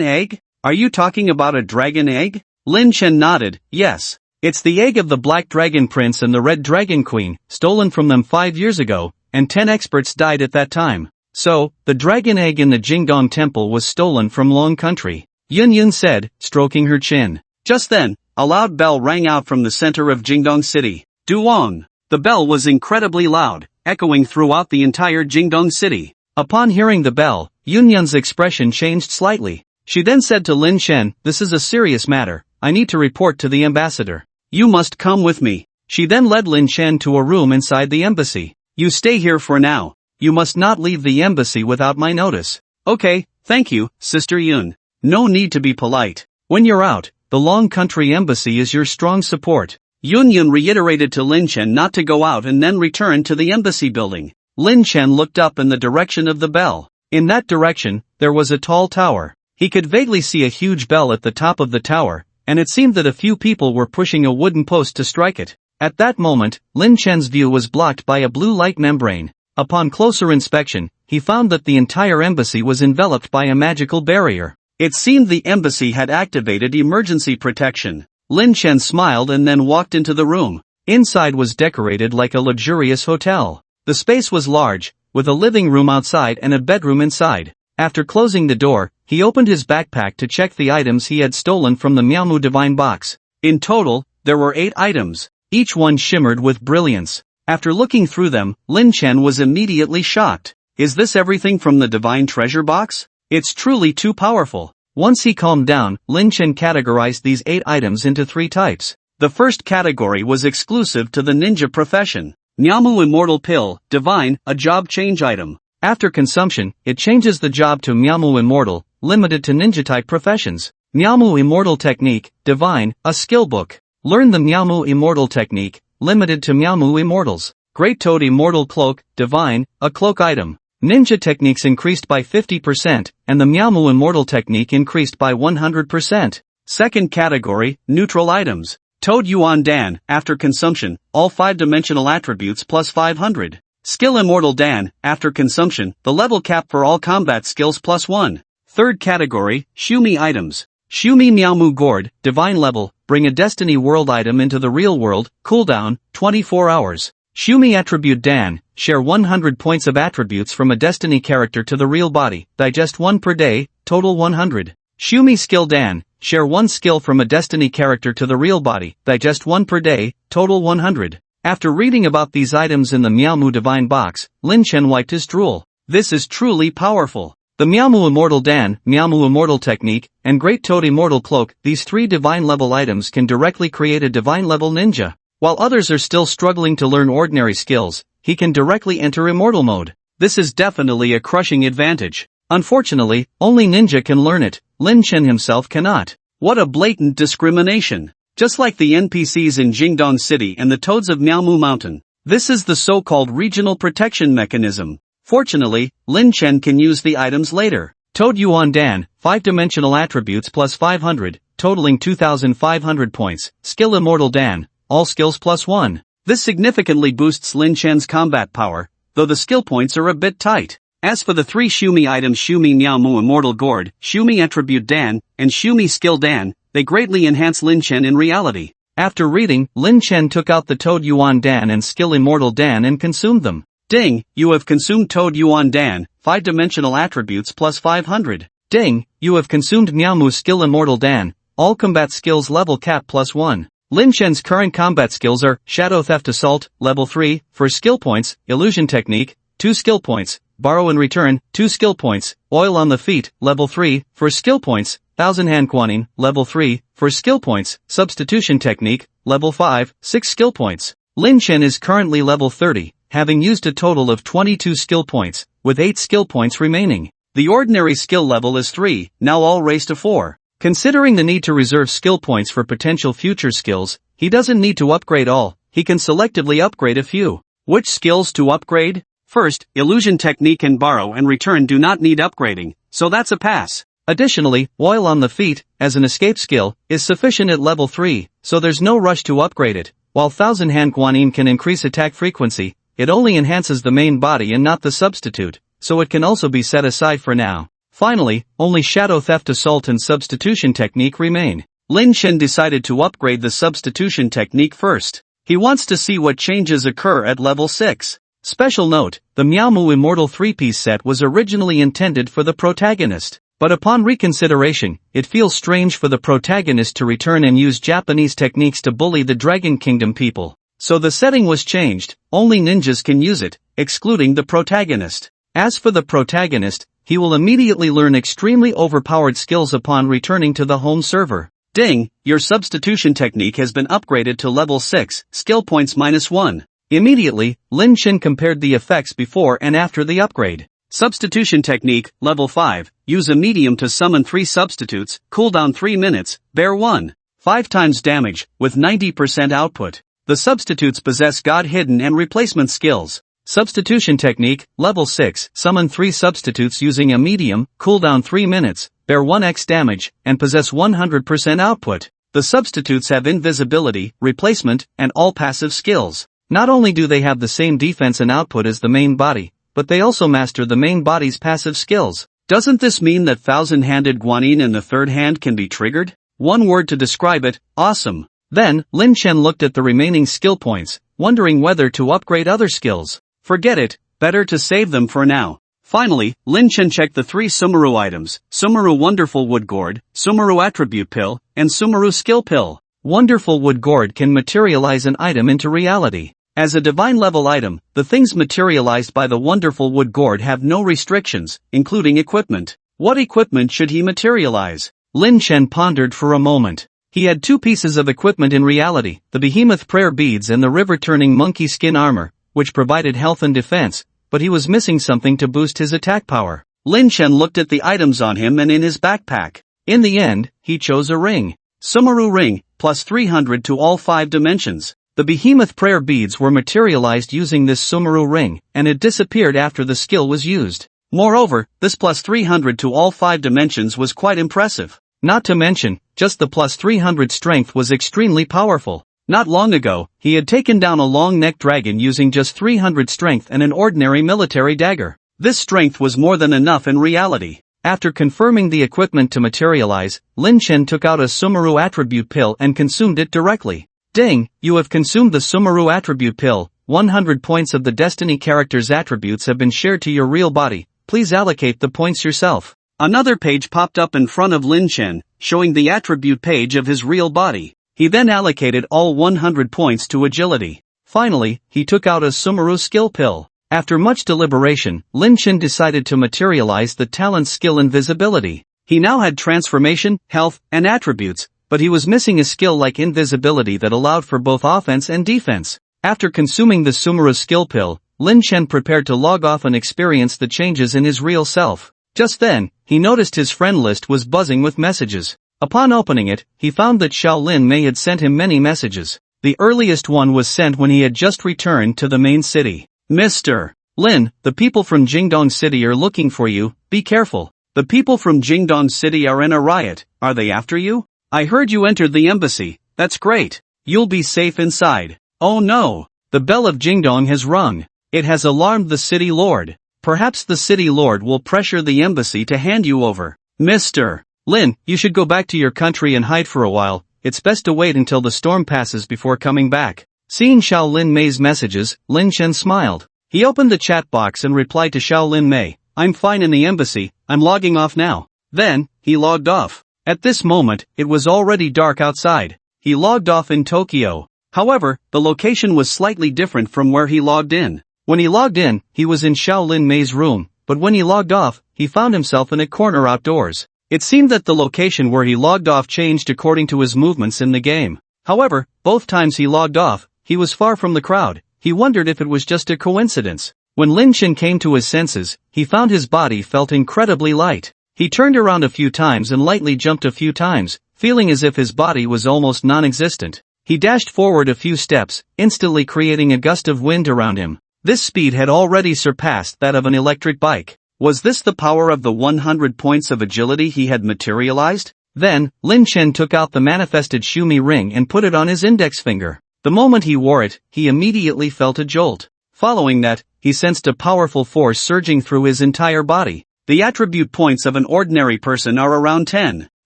egg? Are you talking about a dragon egg?" Lin Chen nodded, "Yes. It's the egg of the Black Dragon Prince and the Red Dragon Queen, stolen from them 5 years ago, and 10 experts died at that time. So, the dragon egg in the Jingdong Temple was stolen from Long Country," Yun Yun said, stroking her chin. Just then, a loud bell rang out from the center of Jingdong City. Duong! The bell was incredibly loud, echoing throughout the entire Jingdong City. Upon hearing the bell, Yun Yun's expression changed slightly. She then said to Lin Chen, "This is a serious matter, I need to report to the ambassador." "You must come with me." She then led Lin Chen to a room inside the embassy. "You stay here for now. You must not leave the embassy without my notice." "Okay, thank you, Sister Yun. No need to be polite." "When you're out, the Long Country embassy is your strong support." Yun Yun reiterated to Lin Chen not to go out and then returned to the embassy building. Lin Chen looked up in the direction of the bell. In that direction, there was a tall tower. He could vaguely see a huge bell at the top of the tower, and it seemed that a few people were pushing a wooden post to strike it. At that moment, Lin Chen's view was blocked by a blue light membrane. Upon closer inspection, he found that the entire embassy was enveloped by a magical barrier. It seemed the embassy had activated emergency protection. Lin Chen smiled and then walked into the room. Inside was decorated like a luxurious hotel. The space was large, with a living room outside and a bedroom inside. After closing the door, he opened his backpack to check the items he had stolen from the Miaomu Divine Box. In total, there were 8 items. Each one shimmered with brilliance. After looking through them, Lin Chen was immediately shocked. Is this everything from the Divine Treasure Box? It's truly too powerful. Once he calmed down, Lin Chen categorized these 8 items into 3 types. The first category was exclusive to the ninja profession. Miaomu Immortal Pill, Divine, a job change item. After consumption, it changes the job to Miaomu Immortal, limited to ninja-type professions. Miaomu Immortal Technique, Divine, a skill book. Learn the Miaomu Immortal Technique, limited to Miaomu Immortals. Great Toad Immortal Cloak, Divine, a cloak item. Ninja techniques increased by 50%, and the Meowmoo Immortal technique increased by 100%. Second category, neutral items. Toad Yuan Dan, after consumption, all 5-dimensional attributes plus 500. Skill Immortal Dan, after consumption, the level cap for all combat skills plus 1. Third category, Shumi items. Shumi Meowmoo Gourd, Divine level, bring a Destiny World item into the real world, cooldown, 24 hours. Shumi Attribute Dan, share 100 points of attributes from a Destiny character to the real body, digest 1 per day, total 100. Shumi Skill Dan, share 1 skill from a Destiny character to the real body, digest 1 per day, total 100. After reading about these items in the Meowmoo Divine box, Lin Chen wiped his drool. This is truly powerful. The Meowmoo Immortal Dan, Meowmoo Immortal Technique, and Great Toad Immortal Cloak, these 3 divine level items can directly create a divine level ninja. While others are still struggling to learn ordinary skills, he can directly enter immortal mode. This is definitely a crushing advantage. Unfortunately, only ninja can learn it, Lin Chen himself cannot. What a blatant discrimination. Just like the NPCs in Jingdong City and the toads of Meowmoo Mountain. This is the so-called regional protection mechanism. Fortunately, Lin Chen can use the items later. Toad Yuan Dan, 5-dimensional attributes plus 500, totaling 2,500 points. Skill Immortal Dan, all skills plus 1. This significantly boosts Lin Chen's combat power, though the skill points are a bit tight. As for the 3 Shumi items Shumi Meowmoo Immortal Gourd, Shumi Attribute Dan, and Shumi Skill Dan, they greatly enhance Lin Chen in reality. After reading, Lin Chen took out the Toad Yuan Dan and Skill Immortal Dan and consumed them. Ding, you have consumed Toad Yuan Dan, 5-dimensional attributes plus 500. Ding, you have consumed Meowmoo Skill Immortal Dan, all combat skills level cap plus 1. Lin Chen's current combat skills are Shadow Theft Assault, level 3, for skill points, Illusion Technique, 2 skill points, Borrow and Return, 2 skill points, Oil on the Feet, level 3, for skill points, Thousand Hand Guanin, level 3, for skill points, Substitution Technique, level 5, 6 skill points. Lin Chen is currently level 30, having used a total of 22 skill points, with 8 skill points remaining. The ordinary skill level is 3, now all raised to 4. Considering the need to reserve skill points for potential future skills, he doesn't need to upgrade all, he can selectively upgrade a few. Which skills to upgrade? First, Illusion Technique and Borrow and Return do not need upgrading, so that's a pass. Additionally, Oil on the Feet, as an escape skill, is sufficient at level 3, so there's no rush to upgrade it. While Thousand Hand Guanin can increase attack frequency, it only enhances the main body and not the substitute, so it can also be set aside for now. Finally, only Shadow Theft Assault and Substitution Technique remain. Lin Chen decided to upgrade the Substitution Technique first. He wants to see what changes occur at level 6. Special note, the Meowmoo Immortal 3-piece set was originally intended for the protagonist. But upon reconsideration, it feels strange for the protagonist to return and use Japanese techniques to bully the Dragon Kingdom people. So the setting was changed, only ninjas can use it, excluding the protagonist. As for the protagonist, he will immediately learn extremely overpowered skills upon returning to the home server. Ding, your substitution technique has been upgraded to level 6, skill points -1. Immediately, Lin Chen compared the effects before and after the upgrade. Substitution technique, level 5, use a medium to summon 3 substitutes, cooldown 3 minutes, bear 1. 5 times damage, with 90% output. The substitutes possess God Hidden and Replacement skills. Substitution technique, level 6, summon 3 substitutes using a medium, cooldown 3 minutes, bear 1x damage, and possess 100% output. The substitutes have invisibility, replacement, and all passive skills. Not only do they have the same defense and output as the main body, but they also master the main body's passive skills. Doesn't this mean that Thousand-Handed Guanin in the third hand can be triggered? One word to describe it, awesome. Then, Lin Chen looked at the remaining skill points, wondering whether to upgrade other skills. Forget it, better to save them for now. Finally, Lin Chen checked the 3 Sumeru items, Sumeru Wonderful Wood Gourd, Sumeru Attribute Pill, and Sumeru Skill Pill. Wonderful Wood Gourd can materialize an item into reality. As a divine level item, the things materialized by the Wonderful Wood Gourd have no restrictions, including equipment. What equipment should he materialize? Lin Chen pondered for a moment. He had 2 pieces of equipment in reality, the Behemoth Prayer Beads and the River-Turning Monkey Skin Armor, which provided health and defense, but he was missing something to boost his attack power. Lin Chen looked at the items on him and in his backpack. In the end, he chose a ring. Sumeru Ring, plus 300 to all 5 dimensions. The behemoth prayer beads were materialized using this Sumeru ring, and it disappeared after the skill was used. Moreover, this plus 300 to all 5 dimensions was quite impressive. Not to mention, just the plus 300 strength was extremely powerful. Not long ago, he had taken down a long-necked dragon using just 300 strength and an ordinary military dagger. This strength was more than enough in reality. After confirming the equipment to materialize, Lin Chen took out a Sumeru attribute pill and consumed it directly. Ding, you have consumed the Sumeru attribute pill. 100 points of the destiny character's attributes have been shared to your real body. Please allocate the points yourself. Another page popped up in front of Lin Chen, showing the attribute page of his real body. He then allocated all 100 points to agility. Finally, he took out a Sumeru skill pill. After much deliberation, Lin Chen decided to materialize the talent skill invisibility. He now had transformation, health, and attributes, but he was missing a skill like invisibility that allowed for both offense and defense. After consuming the Sumeru skill pill, Lin Chen prepared to log off and experience the changes in his real self. Just then, he noticed his friend list was buzzing with messages. Upon opening it, he found that Shaolin Mei had sent him many messages. The earliest one was sent when he had just returned to the main city. Mr. Lin, the people from Jingdong City are looking for you, be careful. The people from Jingdong City are in a riot, are they after you? I heard you entered the embassy, that's great. You'll be safe inside. Oh no! The bell of Jingdong has rung. It has alarmed the city lord. Perhaps the city lord will pressure the embassy to hand you over. Mr. Lin, you should go back to your country and hide for a while. It's best to wait until the storm passes before coming back. Seeing Shaolin Mei's messages, Lin Chen smiled. He opened the chat box and replied to Shaolin Mei, I'm fine in the embassy, I'm logging off now. Then, he logged off. At this moment, it was already dark outside. He logged off in Tokyo. However, the location was slightly different from where he logged in. When he logged in, he was in Shaolin Mei's room, but when he logged off, he found himself in a corner outdoors. It seemed that the location where he logged off changed according to his movements in the game. However, both times he logged off, he was far from the crowd. He wondered if it was just a coincidence. When Lin Chen came to his senses, he found his body felt incredibly light. He turned around a few times and lightly jumped a few times, feeling as if his body was almost non-existent. He dashed forward a few steps, instantly creating a gust of wind around him. This speed had already surpassed that of an electric bike. Was this the power of the 100 points of agility he had materialized? Then, Lin Chen took out the manifested Shumi ring and put it on his index finger. The moment he wore it, he immediately felt a jolt. Following that, he sensed a powerful force surging through his entire body. The attribute points of an ordinary person are around 10.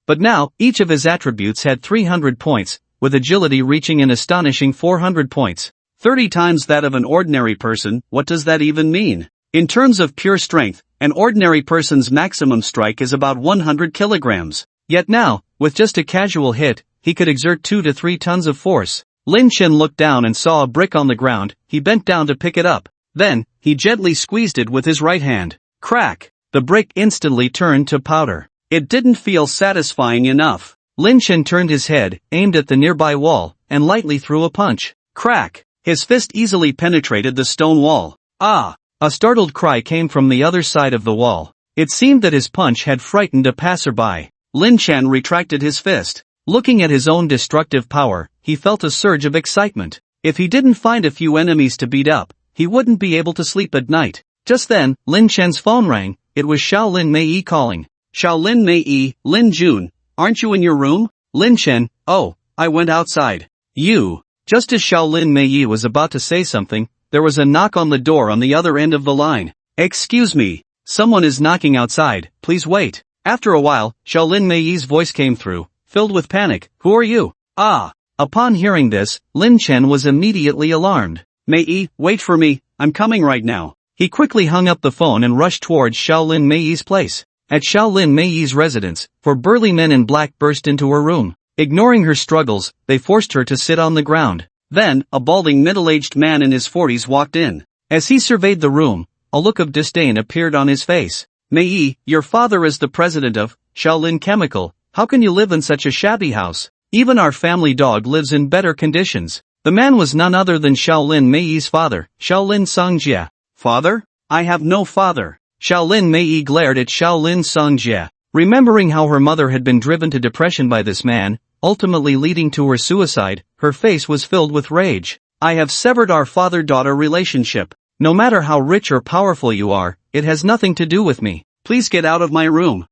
But now, each of his attributes had 300 points, with agility reaching an astonishing 400 points. 30 times that of an ordinary person. What does that even mean? In terms of pure strength, an ordinary person's maximum strike is about 100 kilograms. Yet now, with just a casual hit, he could exert 2 to 3 tons of force. Lin Chen looked down and saw a brick on the ground. He bent down to pick it up. Then, he gently squeezed it with his right hand. Crack! The brick instantly turned to powder. It didn't feel satisfying enough. Lin Chen turned his head, aimed at the nearby wall, and lightly threw a punch. Crack! His fist easily penetrated the stone wall. Ah! A startled cry came from the other side of the wall. It seemed that his punch had frightened a passerby. Lin Chen retracted his fist. Looking at his own destructive power, he felt a surge of excitement. If he didn't find a few enemies to beat up, he wouldn't be able to sleep at night. Just then, Lin Chen's phone rang. It was Shaolin Mei calling. Shaolin Mei, Lin Jun, aren't you in your room? Lin Chen, oh, I went outside. You. Just as Shaolin Mei was about to say something, there was a knock on the door on the other end of the line. Excuse me, someone is knocking outside, please wait. After a while, Shaolin Mei's voice came through, filled with panic. Who are you? Ah. Upon hearing this, Lin Chen was immediately alarmed. Mei, wait for me, I'm coming right now. He quickly hung up the phone and rushed towards Shaolin Mei's place. At Shaolin Mei's residence, 4 burly men in black burst into her room. Ignoring her struggles, they forced her to sit on the ground. Then, a balding middle-aged man in his 40s walked in. As he surveyed the room, a look of disdain appeared on his face. Mei, your father is the president of Shaolin Chemical. How can you live in such a shabby house? Even our family dog lives in better conditions. The man was none other than Shaolin Mei's father, Shaolin Songjie. Father? I have no father. Shaolin Mei glared at Shaolin Songjie. Remembering how her mother had been driven to depression by this man, ultimately leading to her suicide. Her face was filled with rage. I have severed our father-daughter relationship. No matter how rich or powerful you are, it has nothing to do with me. Please get out of my room.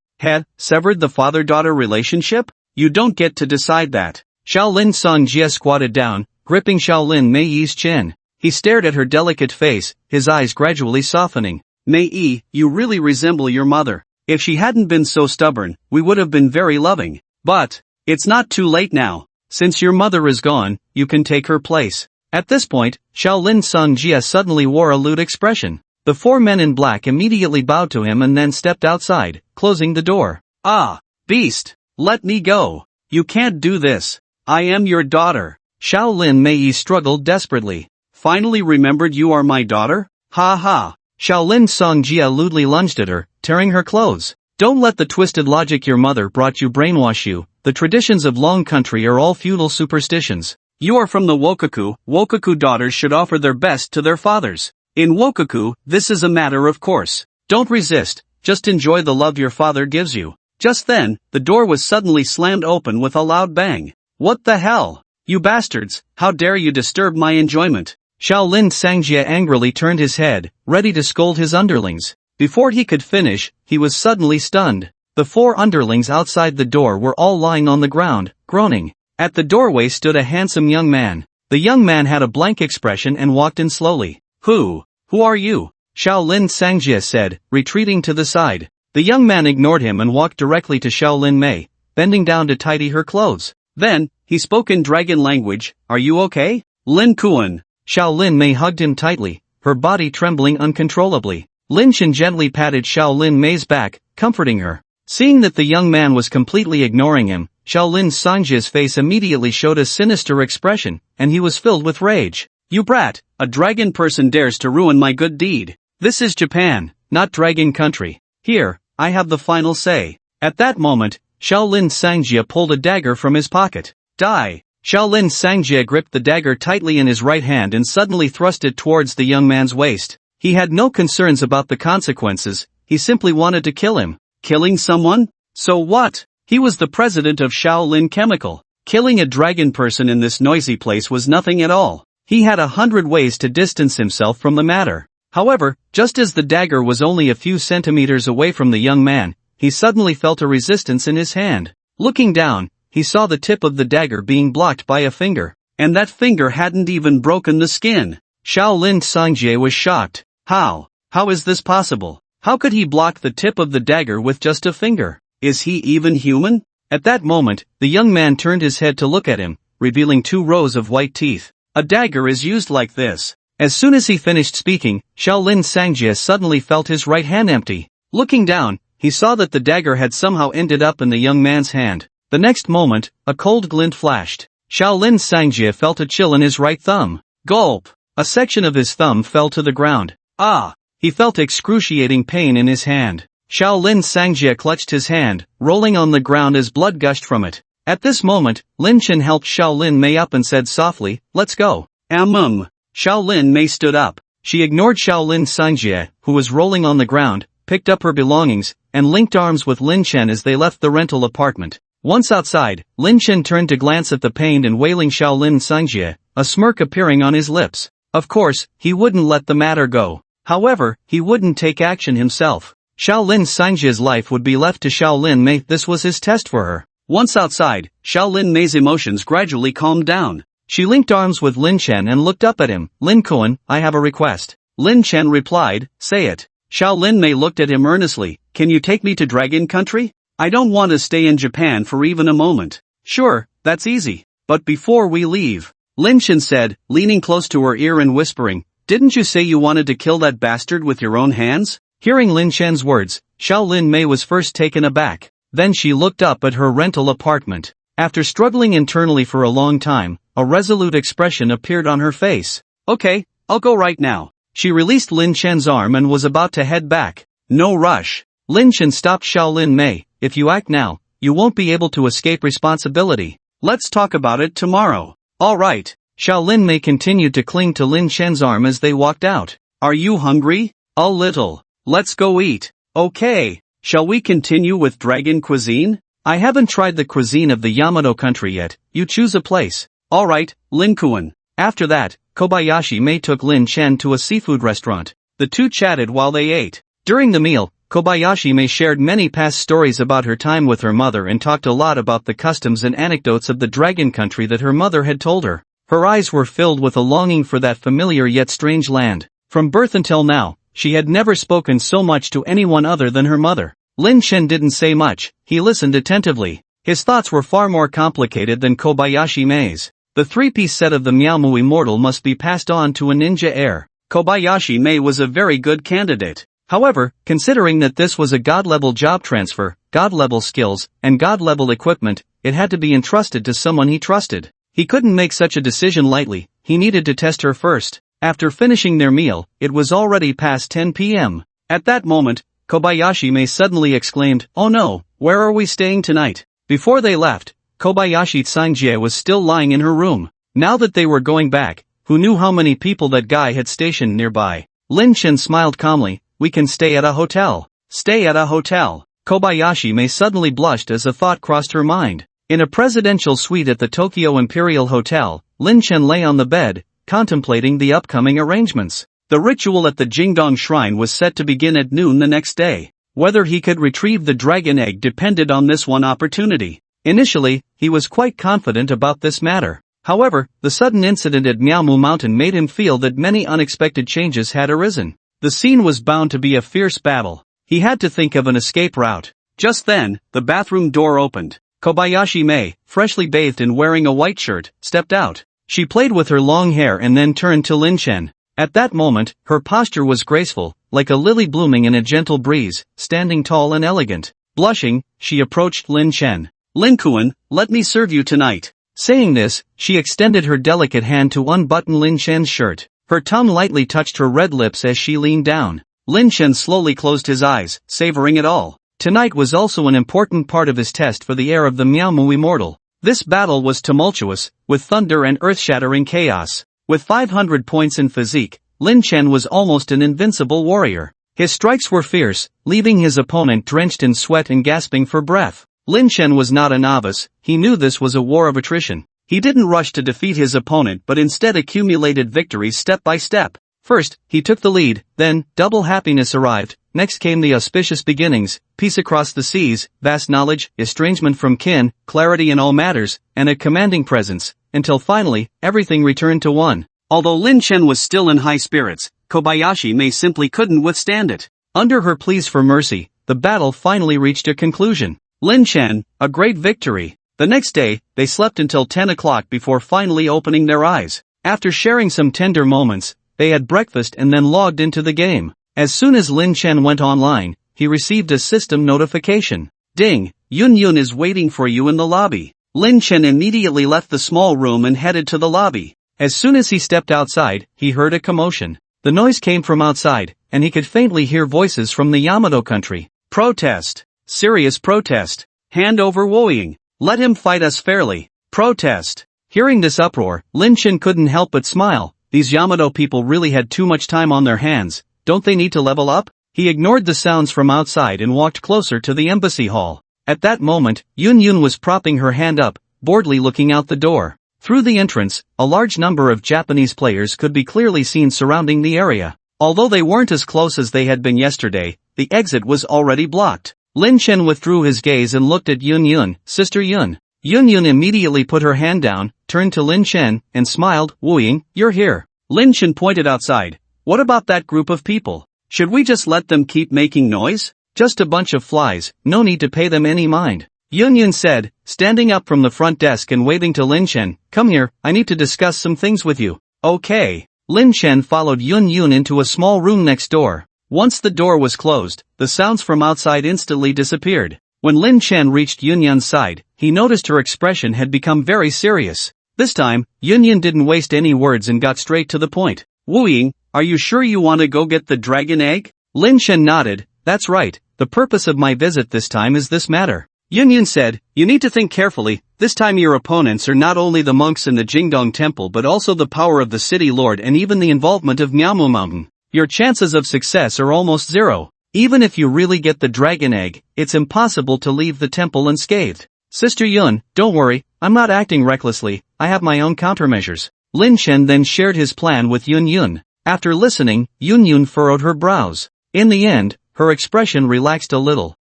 Severed the father-daughter relationship? You don't get to decide that. Shaolin Songjie squatted down, gripping Shaolin Mei's chin. He stared at her delicate face, his eyes gradually softening. Mei, you really resemble your mother. If she hadn't been so stubborn, we would have been very loving. But, it's not too late now. Since your mother is gone, you can take her place. At this point, Shaolin Songjie suddenly wore a lewd expression. The four men in black immediately bowed to him and then stepped outside, closing the door. Ah, beast! Let me go! You can't do this! I am your daughter! Shaolin Mei struggled desperately. Finally remembered you are my daughter? Ha ha! Shaolin Songjie lewdly lunged at her, tearing her clothes. Don't let the twisted logic your mother brought you brainwash you. The traditions of Long Country are all feudal superstitions. You are from the Wokoku. Wokoku daughters should offer their best to their fathers. In Wokoku, this is a matter of course. Don't resist, just enjoy the love your father gives you. Just then, the door was suddenly slammed open with a loud bang. What the hell? You bastards, how dare you disturb my enjoyment? Shaolin Songjie angrily turned his head, ready to scold his underlings. Before he could finish, he was suddenly stunned. The four underlings outside the door were all lying on the ground, groaning. At the doorway stood a handsome young man. The young man had a blank expression and walked in slowly. Who are you? Shaolin Songjie said, retreating to the side. The young man ignored him and walked directly to Shaolin Mei, bending down to tidy her clothes. Then, he spoke in dragon language. Are you okay? Lin Kuan. Shaolin Mei hugged him tightly, her body trembling uncontrollably. Lin Chen gently patted Shaolin Mei's back, comforting her. Seeing that the young man was completely ignoring him, Shaolin Songjie's face immediately showed a sinister expression, and he was filled with rage. You brat, a dragon person dares to ruin my good deed. This is Japan, not Dragon Country. Here, I have the final say. At that moment, Shaolin Songjie pulled a dagger from his pocket. Die! Shaolin Songjie gripped the dagger tightly in his right hand and suddenly thrust it towards the young man's waist. He had no concerns about the consequences, he simply wanted to kill him. Killing someone? So what? He was the president of Shaolin Chemical. Killing a dragon person in this noisy place was nothing at all. He had 100 ways to distance himself from the matter. However, just as the dagger was only a few centimeters away from the young man, he suddenly felt a resistance in his hand. Looking down, he saw the tip of the dagger being blocked by a finger. And that finger hadn't even broken the skin. Shaolin Songjie was shocked. How is this possible? How could he block the tip of the dagger with just a finger? Is he even human? At that moment, the young man turned his head to look at him, revealing 2 rows of white teeth. A dagger is used like this. As soon as he finished speaking, Shaolin Songjie suddenly felt his right hand empty. Looking down, he saw that the dagger had somehow ended up in the young man's hand. The next moment, a cold glint flashed. Shaolin Songjie felt a chill in his right thumb. Gulp! A section of his thumb fell to the ground. Ah! He felt excruciating pain in his hand. Shaolin Songjie clutched his hand, rolling on the ground as blood gushed from it. At this moment, Lin Chen helped Shaolin Mei up and said softly, let's go. Shaolin Mei stood up. She ignored Shaolin Songjie, who was rolling on the ground, picked up her belongings, and linked arms with Lin Chen as they left the rental apartment. Once outside, Lin Chen turned to glance at the pained and wailing Shaolin Songjie, a smirk appearing on his lips. Of course, he wouldn't let the matter go. However, he wouldn't take action himself. Shaolin Songjie's life would be left to Shaolin Mei. This was his test for her. Once outside, Shaolin Mei's emotions gradually calmed down. She linked arms with Lin Chen and looked up at him. Lin Kuan, I have a request. Lin Chen replied, say it. Shaolin Mei looked at him earnestly. Can you take me to Dragon Country? I don't want to stay in Japan for even a moment. Sure, that's easy. But before we leave, Lin Chen said, leaning close to her ear and whispering, didn't you say you wanted to kill that bastard with your own hands? Hearing Lin Chen's words, Shaolin Mei was first taken aback. Then she looked up at her rental apartment. After struggling internally for a long time, a resolute expression appeared on her face. Okay, I'll go right now. She released Lin Chen's arm and was about to head back. No rush. Lin Chen stopped Shaolin Mei. If you act now, you won't be able to escape responsibility. Let's talk about it tomorrow. Alright. Shaolin Mei continued to cling to Lin Chen's arm as they walked out. Are you hungry? A little. Let's go eat. Okay. Shall we continue with dragon cuisine? I haven't tried the cuisine of the Yamato country yet, you choose a place. Alright, Lin-kun. After that, Kobayashi Mei took Lin Chen to a seafood restaurant. The two chatted while they ate. During the meal, Kobayashi Mei shared many past stories about her time with her mother and talked a lot about the customs and anecdotes of the dragon country that her mother had told her. Her eyes were filled with a longing for that familiar yet strange land. From birth until now, she had never spoken so much to anyone other than her mother. Lin Chen didn't say much, he listened attentively. His thoughts were far more complicated than Kobayashi Mei's. The three-piece set of the Miaomu Immortal must be passed on to a ninja heir. Kobayashi Mei was a very good candidate. However, considering that this was a god-level job transfer, god-level skills, and god-level equipment, it had to be entrusted to someone he trusted. He couldn't make such a decision lightly, he needed to test her first. After finishing their meal, it was already past 10 p.m. At that moment, Kobayashi Mei suddenly exclaimed, "Oh no, where are we staying tonight?" Before they left, Kobayashi Tsangjie was still lying in her room. Now that they were going back, who knew how many people that guy had stationed nearby? Lin Chen smiled calmly, "We can stay at a hotel." Stay at a hotel. Kobayashi Mei suddenly blushed as a thought crossed her mind. In a presidential suite at the Tokyo Imperial Hotel, Lin Chen lay on the bed, contemplating the upcoming arrangements. The ritual at the Jingdong Shrine was set to begin at noon the next day. Whether he could retrieve the dragon egg depended on this one opportunity. Initially, he was quite confident about this matter. However, the sudden incident at Miaomu Mountain made him feel that many unexpected changes had arisen. The scene was bound to be a fierce battle. He had to think of an escape route. Just then, the bathroom door opened. Kobayashi Mei, freshly bathed and wearing a white shirt, stepped out. She played with her long hair and then turned to Lin Chen. At that moment, her posture was graceful, like a lily blooming in a gentle breeze, standing tall and elegant. Blushing, she approached Lin Chen. "Lin-kun, let me serve you tonight." Saying this, she extended her delicate hand to unbutton Lin Chen's shirt. Her tongue lightly touched her red lips as she leaned down. Lin Chen slowly closed his eyes, savoring it all. Tonight was also an important part of his test for the heir of the Miaomu Immortal. This battle was tumultuous, with thunder and earth-shattering chaos. With 500 points in physique, Lin Chen was almost an invincible warrior. His strikes were fierce, leaving his opponent drenched in sweat and gasping for breath. Lin Chen was not a novice, he knew this was a war of attrition. He didn't rush to defeat his opponent but instead accumulated victories step by step. First, he took the lead, then, double happiness arrived, next came the auspicious beginnings, peace across the seas, vast knowledge, estrangement from kin, clarity in all matters, and a commanding presence, until finally, everything returned to one. Although Lin Chen was still in high spirits, Kobayashi Mei simply couldn't withstand it. Under her pleas for mercy, the battle finally reached a conclusion. Lin Chen, a great victory. The next day, they slept until 10 o'clock before finally opening their eyes. After sharing some tender moments, they had breakfast and then logged into the game. As soon as Lin Chen went online, he received a system notification. "Ding, Yun Yun is waiting for you in the lobby." Lin Chen immediately left the small room and headed to the lobby. As soon as he stepped outside, he heard a commotion. The noise came from outside, and he could faintly hear voices from the Yamato country. "Protest. Serious protest. Hand over Woying. Let him fight us fairly. Protest." Hearing this uproar, Lin Chen couldn't help but smile. These Yamato people really had too much time on their hands. Don't they need to level up? He ignored the sounds from outside and walked closer to the embassy hall. At that moment, Yun Yun was propping her hand up, boredly looking out the door. Through the entrance, a large number of Japanese players could be clearly seen surrounding the area. Although they weren't as close as they had been yesterday, the exit was already blocked. Lin Chen withdrew his gaze and looked at Yun Yun, "Sister Yun." Yun Yun immediately put her hand down, turned to Lin Chen, and smiled, "Wuying, you're here." Lin Chen pointed outside. "What about that group of people? Should we just let them keep making noise?" "Just a bunch of flies, no need to pay them any mind," Yun Yun said, standing up from the front desk and waving to Lin Chen. "Come here, I need to discuss some things with you." "Okay." Lin Chen followed Yun Yun into a small room next door. Once the door was closed, the sounds from outside instantly disappeared. When Lin Chen reached Yun Yun's side, he noticed her expression had become very serious. This time, Yun Yun didn't waste any words and got straight to the point. "Wuying, are you sure you want to go get the dragon egg?" Lin Chen nodded. "That's right, the purpose of my visit this time is this matter." Yun Yun said, "You need to think carefully, this time your opponents are not only the monks in the Jingdong temple but also the power of the city lord and even the involvement of Miaomu Mountain. Your chances of success are almost zero. Even if you really get the dragon egg, it's impossible to leave the temple unscathed. Sister Yun, don't worry, I'm not acting recklessly, I have my own countermeasures. Lin Chen then shared his plan with Yun Yun. After listening, Yun Yun furrowed her brows. In the end, her expression relaxed a little.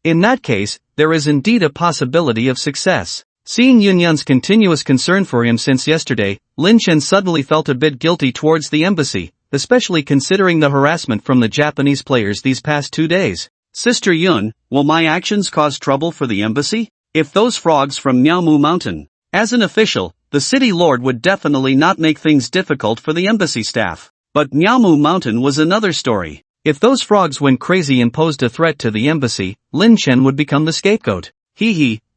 In that case, there is indeed a possibility of success. Seeing Yun Yun's continuous concern for him since yesterday, Lin Chen suddenly felt a bit guilty towards the embassy, especially considering the harassment from the Japanese players these past 2 days. Sister Yun, will my actions cause trouble for the embassy? If those frogs from Miaomu Mountain. As an official, the city lord would definitely not make things difficult for the embassy staff. But Miaomu Mountain was another story. If those frogs went crazy and posed a threat to the embassy, Lin Chen would become the scapegoat.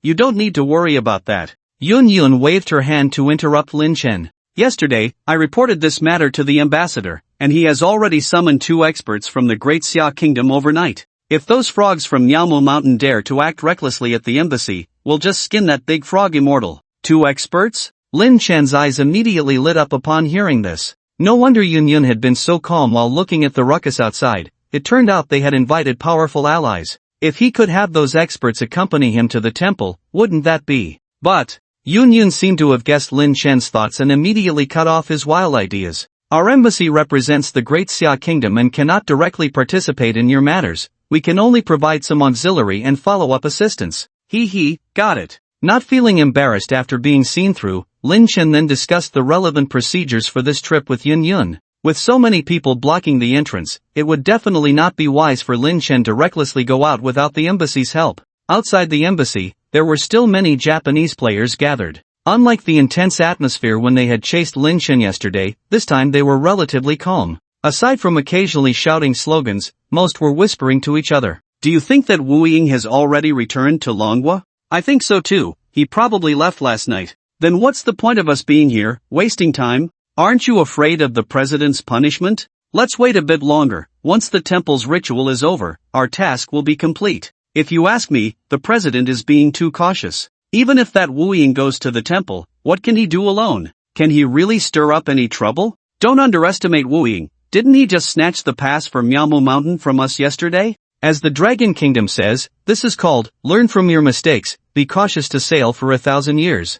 You don't need to worry about that. Yun Yun waved her hand to interrupt Lin Chen. Yesterday, I reported this matter to the ambassador, and he has already summoned 2 experts from the Great Xia Kingdom overnight. If those frogs from Miaomu Mountain dare to act recklessly at the embassy, we'll just skin that big frog immortal. 2 experts? Lin Chen's eyes immediately lit up upon hearing this. No wonder Yun Yun had been so calm while looking at the ruckus outside. It turned out they had invited powerful allies. If he could have those experts accompany him to the temple, wouldn't that be? But Yun Yun seemed to have guessed Lin Chen's thoughts and immediately cut off his wild ideas. Our embassy represents the Great Xia Kingdom and cannot directly participate in your matters. We can only provide some auxiliary and follow-up assistance. Got it. Not feeling embarrassed after being seen through, Lin Chen then discussed the relevant procedures for this trip with Yun Yun. With so many people blocking the entrance, it would definitely not be wise for Lin Chen to recklessly go out without the embassy's help. Outside the embassy, there were still many Japanese players gathered. Unlike the intense atmosphere when they had chased Lin Chen yesterday, this time they were relatively calm. Aside from occasionally shouting slogans, most were whispering to each other. Do you think that Wu Ying has already returned to Longhua? I think so too, he probably left last night. Then what's the point of us being here, wasting time? Aren't you afraid of the president's punishment? Let's wait a bit longer. Once the temple's ritual is over, our task will be complete. If you ask me, the president is being too cautious. Even if that Wu Ying goes to the temple, what can he do alone? Can he really stir up any trouble? Don't underestimate Wu Ying. Didn't he just snatch the pass for Miaomu Mountain from us yesterday? As the Dragon Kingdom says, this is called, learn from your mistakes, be cautious to sail for 1,000 years.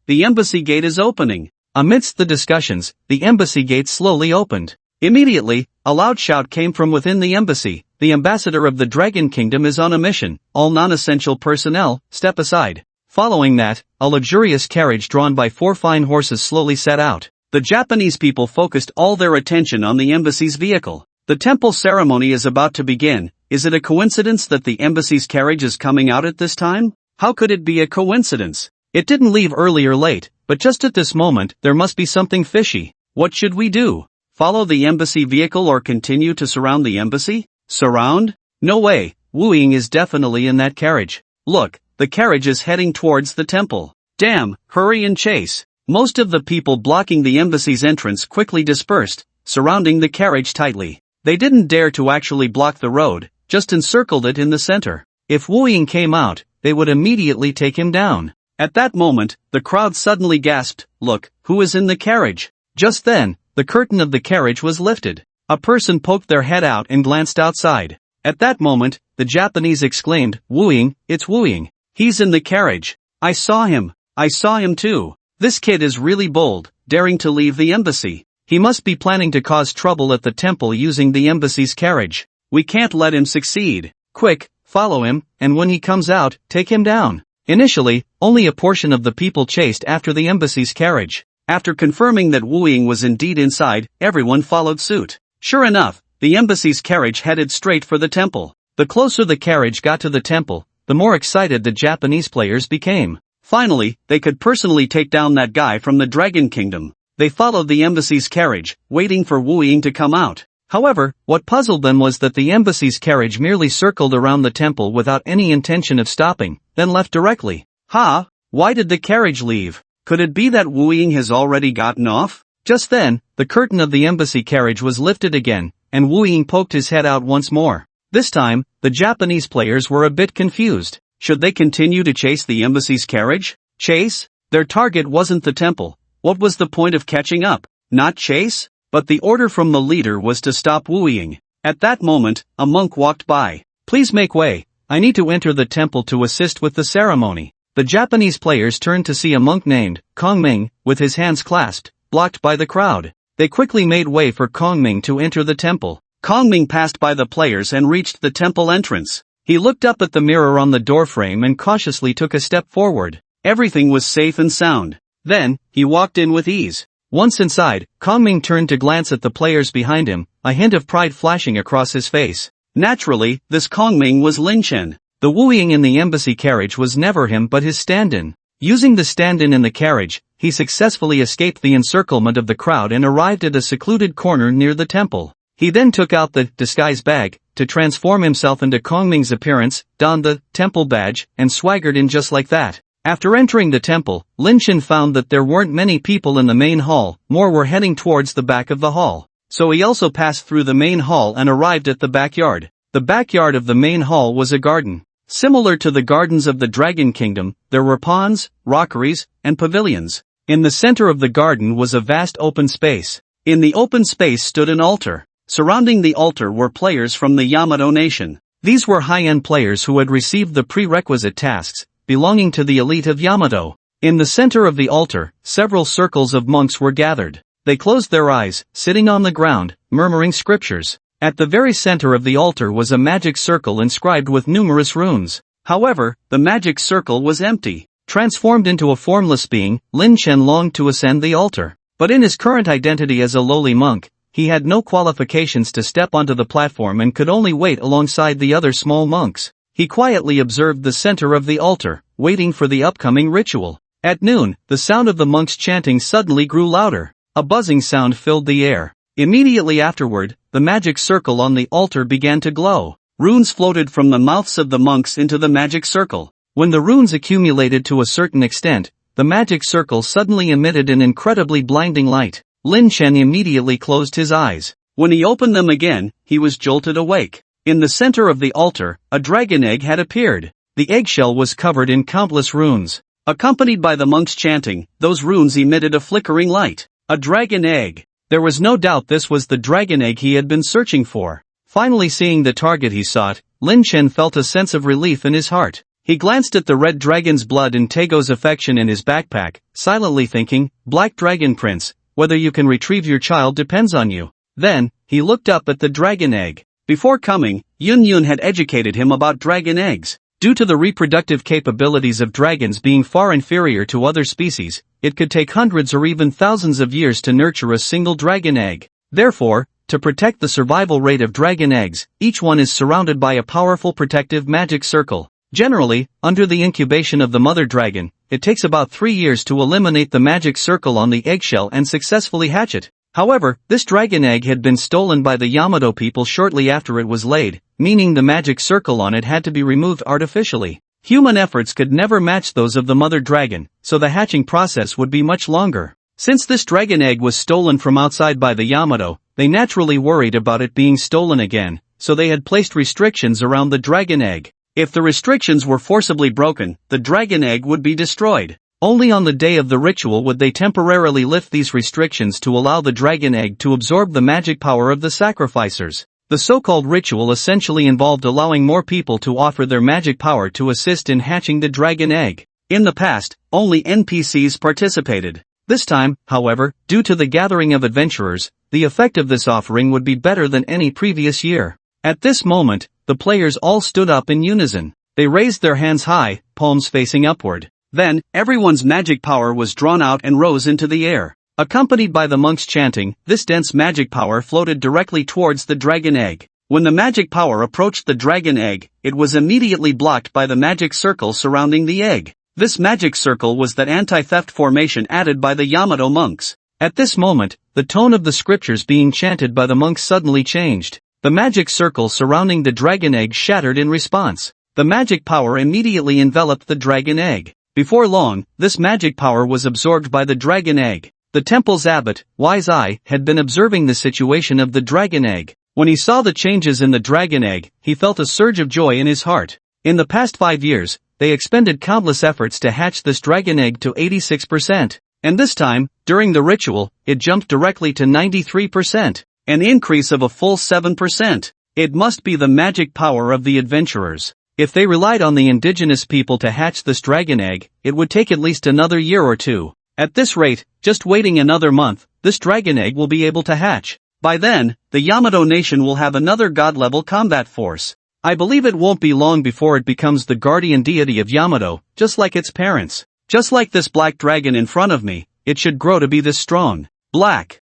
The embassy gate is opening. Amidst the discussions, the embassy gate slowly opened. Immediately, a loud shout came from within the embassy. The ambassador of the Dragon Kingdom is on a mission. All non-essential personnel, step aside. Following that, a luxurious carriage drawn by 4 fine horses slowly set out. The Japanese people focused all their attention on the embassy's vehicle. The temple ceremony is about to begin. Is it a coincidence that the embassy's carriage is coming out at this time? How could it be a coincidence? It didn't leave early or late, but just at this moment, there must be something fishy. What should we do? Follow the embassy vehicle or continue to surround the embassy? Surround? No way, Wu Ying is definitely in that carriage. Look, the carriage is heading towards the temple. Damn, hurry and chase. Most of the people blocking the embassy's entrance quickly dispersed, surrounding the carriage tightly. They didn't dare to actually block the road, just encircled it in the center. If Wu Ying came out, they would immediately take him down. At that moment, the crowd suddenly gasped, look, who is in the carriage? Just then, the curtain of the carriage was lifted. A person poked their head out and glanced outside. At that moment, the Japanese exclaimed, Wu Ying, it's Wu Ying. He's in the carriage. I saw him too. This kid is really bold, daring to leave the embassy. He must be planning to cause trouble at the temple using the embassy's carriage. We can't let him succeed. Quick, follow him, and when he comes out, take him down. Initially, only a portion of the people chased after the embassy's carriage. After confirming that Wu Ying was indeed inside, everyone followed suit. Sure enough, the embassy's carriage headed straight for the temple. The closer the carriage got to the temple, the more excited the Japanese players became. Finally, they could personally take down that guy from the Dragon Kingdom. They followed the embassy's carriage, waiting for Wu Ying to come out. However, what puzzled them was that the embassy's carriage merely circled around the temple without any intention of stopping, then left directly. Why did the carriage leave? Could it be that Wu Ying has already gotten off? Just then, the curtain of the embassy carriage was lifted again, and Wu Ying poked his head out once more. This time, the Japanese players were a bit confused. Should they continue to chase the embassy's carriage? Chase? Their target wasn't the temple. What was the point of catching up? Not chase? But the order from the leader was to stop Wu Ying. At that moment, a monk walked by. Please make way, I need to enter the temple to assist with the ceremony. The Japanese players turned to see a monk named Kongming, with his hands clasped, blocked by the crowd. They quickly made way for Kongming to enter the temple. Kongming passed by the players and reached the temple entrance. He looked up at the mirror on the doorframe and cautiously took a step forward. Everything was safe and sound. Then, he walked in with ease. Once inside, Kongming turned to glance at the players behind him, a hint of pride flashing across his face. Naturally, this Kongming was Lin Chen. The Wu-Ying in the embassy carriage was never him but his stand-in. Using the stand-in in the carriage, he successfully escaped the encirclement of the crowd and arrived at a secluded corner near the temple. He then took out the disguise bag to transform himself into Kongming's appearance, donned the temple badge, and swaggered in just like that. After entering the temple, Lin Chen found that there weren't many people in the main hall, more were heading towards the back of the hall. So he also passed through the main hall and arrived at the backyard. The backyard of the main hall was a garden. Similar to the gardens of the Dragon Kingdom, there were ponds, rockeries, and pavilions. In the center of the garden was a vast open space. In the open space stood an altar. Surrounding the altar were players from the Yamato nation. These were high-end players who had received the prerequisite tasks, belonging to the elite of Yamato. In the center of the altar, several circles of monks were gathered. They closed their eyes, sitting on the ground, murmuring scriptures. At the very center of the altar was a magic circle inscribed with numerous runes. However, the magic circle was empty. Transformed into a formless being, Lin Chen longed to ascend the altar. But in his current identity as a lowly monk, he had no qualifications to step onto the platform and could only wait alongside the other small monks. He quietly observed the center of the altar, waiting for the upcoming ritual. At noon, the sound of the monks chanting suddenly grew louder. A buzzing sound filled the air. Immediately afterward, the magic circle on the altar began to glow. Runes floated from the mouths of the monks into the magic circle. When the runes accumulated to a certain extent, the magic circle suddenly emitted an incredibly blinding light. Lin Chen immediately closed his eyes. When he opened them again, he was jolted awake. In the center of the altar, a dragon egg had appeared. The eggshell was covered in countless runes. Accompanied by the monks chanting, those runes emitted a flickering light. A dragon egg. There was no doubt this was the dragon egg he had been searching for. Finally seeing the target he sought, Lin Chen felt a sense of relief in his heart. He glanced at the red dragon's blood and Tago's affection in his backpack, silently thinking, Black Dragon Prince, whether you can retrieve your child depends on you. Then, he looked up at the dragon egg. Before coming, Yun Yun had educated him about dragon eggs. Due to the reproductive capabilities of dragons being far inferior to other species, it could take hundreds or even thousands of years to nurture a single dragon egg. Therefore, to protect the survival rate of dragon eggs, each one is surrounded by a powerful protective magic circle. Generally, under the incubation of the mother dragon, it takes about 3 years to eliminate the magic circle on the eggshell and successfully hatch it. However, this dragon egg had been stolen by the Yamato people shortly after it was laid, meaning the magic circle on it had to be removed artificially. Human efforts could never match those of the mother dragon, so the hatching process would be much longer. Since this dragon egg was stolen from outside by the Yamato, they naturally worried about it being stolen again, so they had placed restrictions around the dragon egg. If the restrictions were forcibly broken, the dragon egg would be destroyed. Only on the day of the ritual would they temporarily lift these restrictions to allow the dragon egg to absorb the magic power of the sacrificers. The so-called ritual essentially involved allowing more people to offer their magic power to assist in hatching the dragon egg. In the past, only NPCs participated. This time, however, due to the gathering of adventurers, the effect of this offering would be better than any previous year. At this moment, the players all stood up in unison. They raised their hands high, palms facing upward. Then, everyone's magic power was drawn out and rose into the air. Accompanied by the monks chanting, this dense magic power floated directly towards the dragon egg. When the magic power approached the dragon egg, it was immediately blocked by the magic circle surrounding the egg. This magic circle was that anti-theft formation added by the Yamato monks. At this moment, the tone of the scriptures being chanted by the monks suddenly changed. The magic circle surrounding the dragon egg shattered in response. The magic power immediately enveloped the dragon egg. Before long, this magic power was absorbed by the dragon egg. The temple's abbot, Wise Eye, had been observing the situation of the dragon egg. When he saw the changes in the dragon egg, he felt a surge of joy in his heart. In the past 5 years, they expended countless efforts to hatch this dragon egg to 86%. And this time, during the ritual, it jumped directly to 93%. An increase of a full 7%. It must be the magic power of the adventurers. If they relied on the indigenous people to hatch this dragon egg, it would take at least another year or two. At this rate, just waiting another month, this dragon egg will be able to hatch. By then, the Yamato nation will have another god-level combat force. I believe it won't be long before it becomes the guardian deity of Yamato, just like its parents. Just like this black dragon in front of me, it should grow to be this strong. Black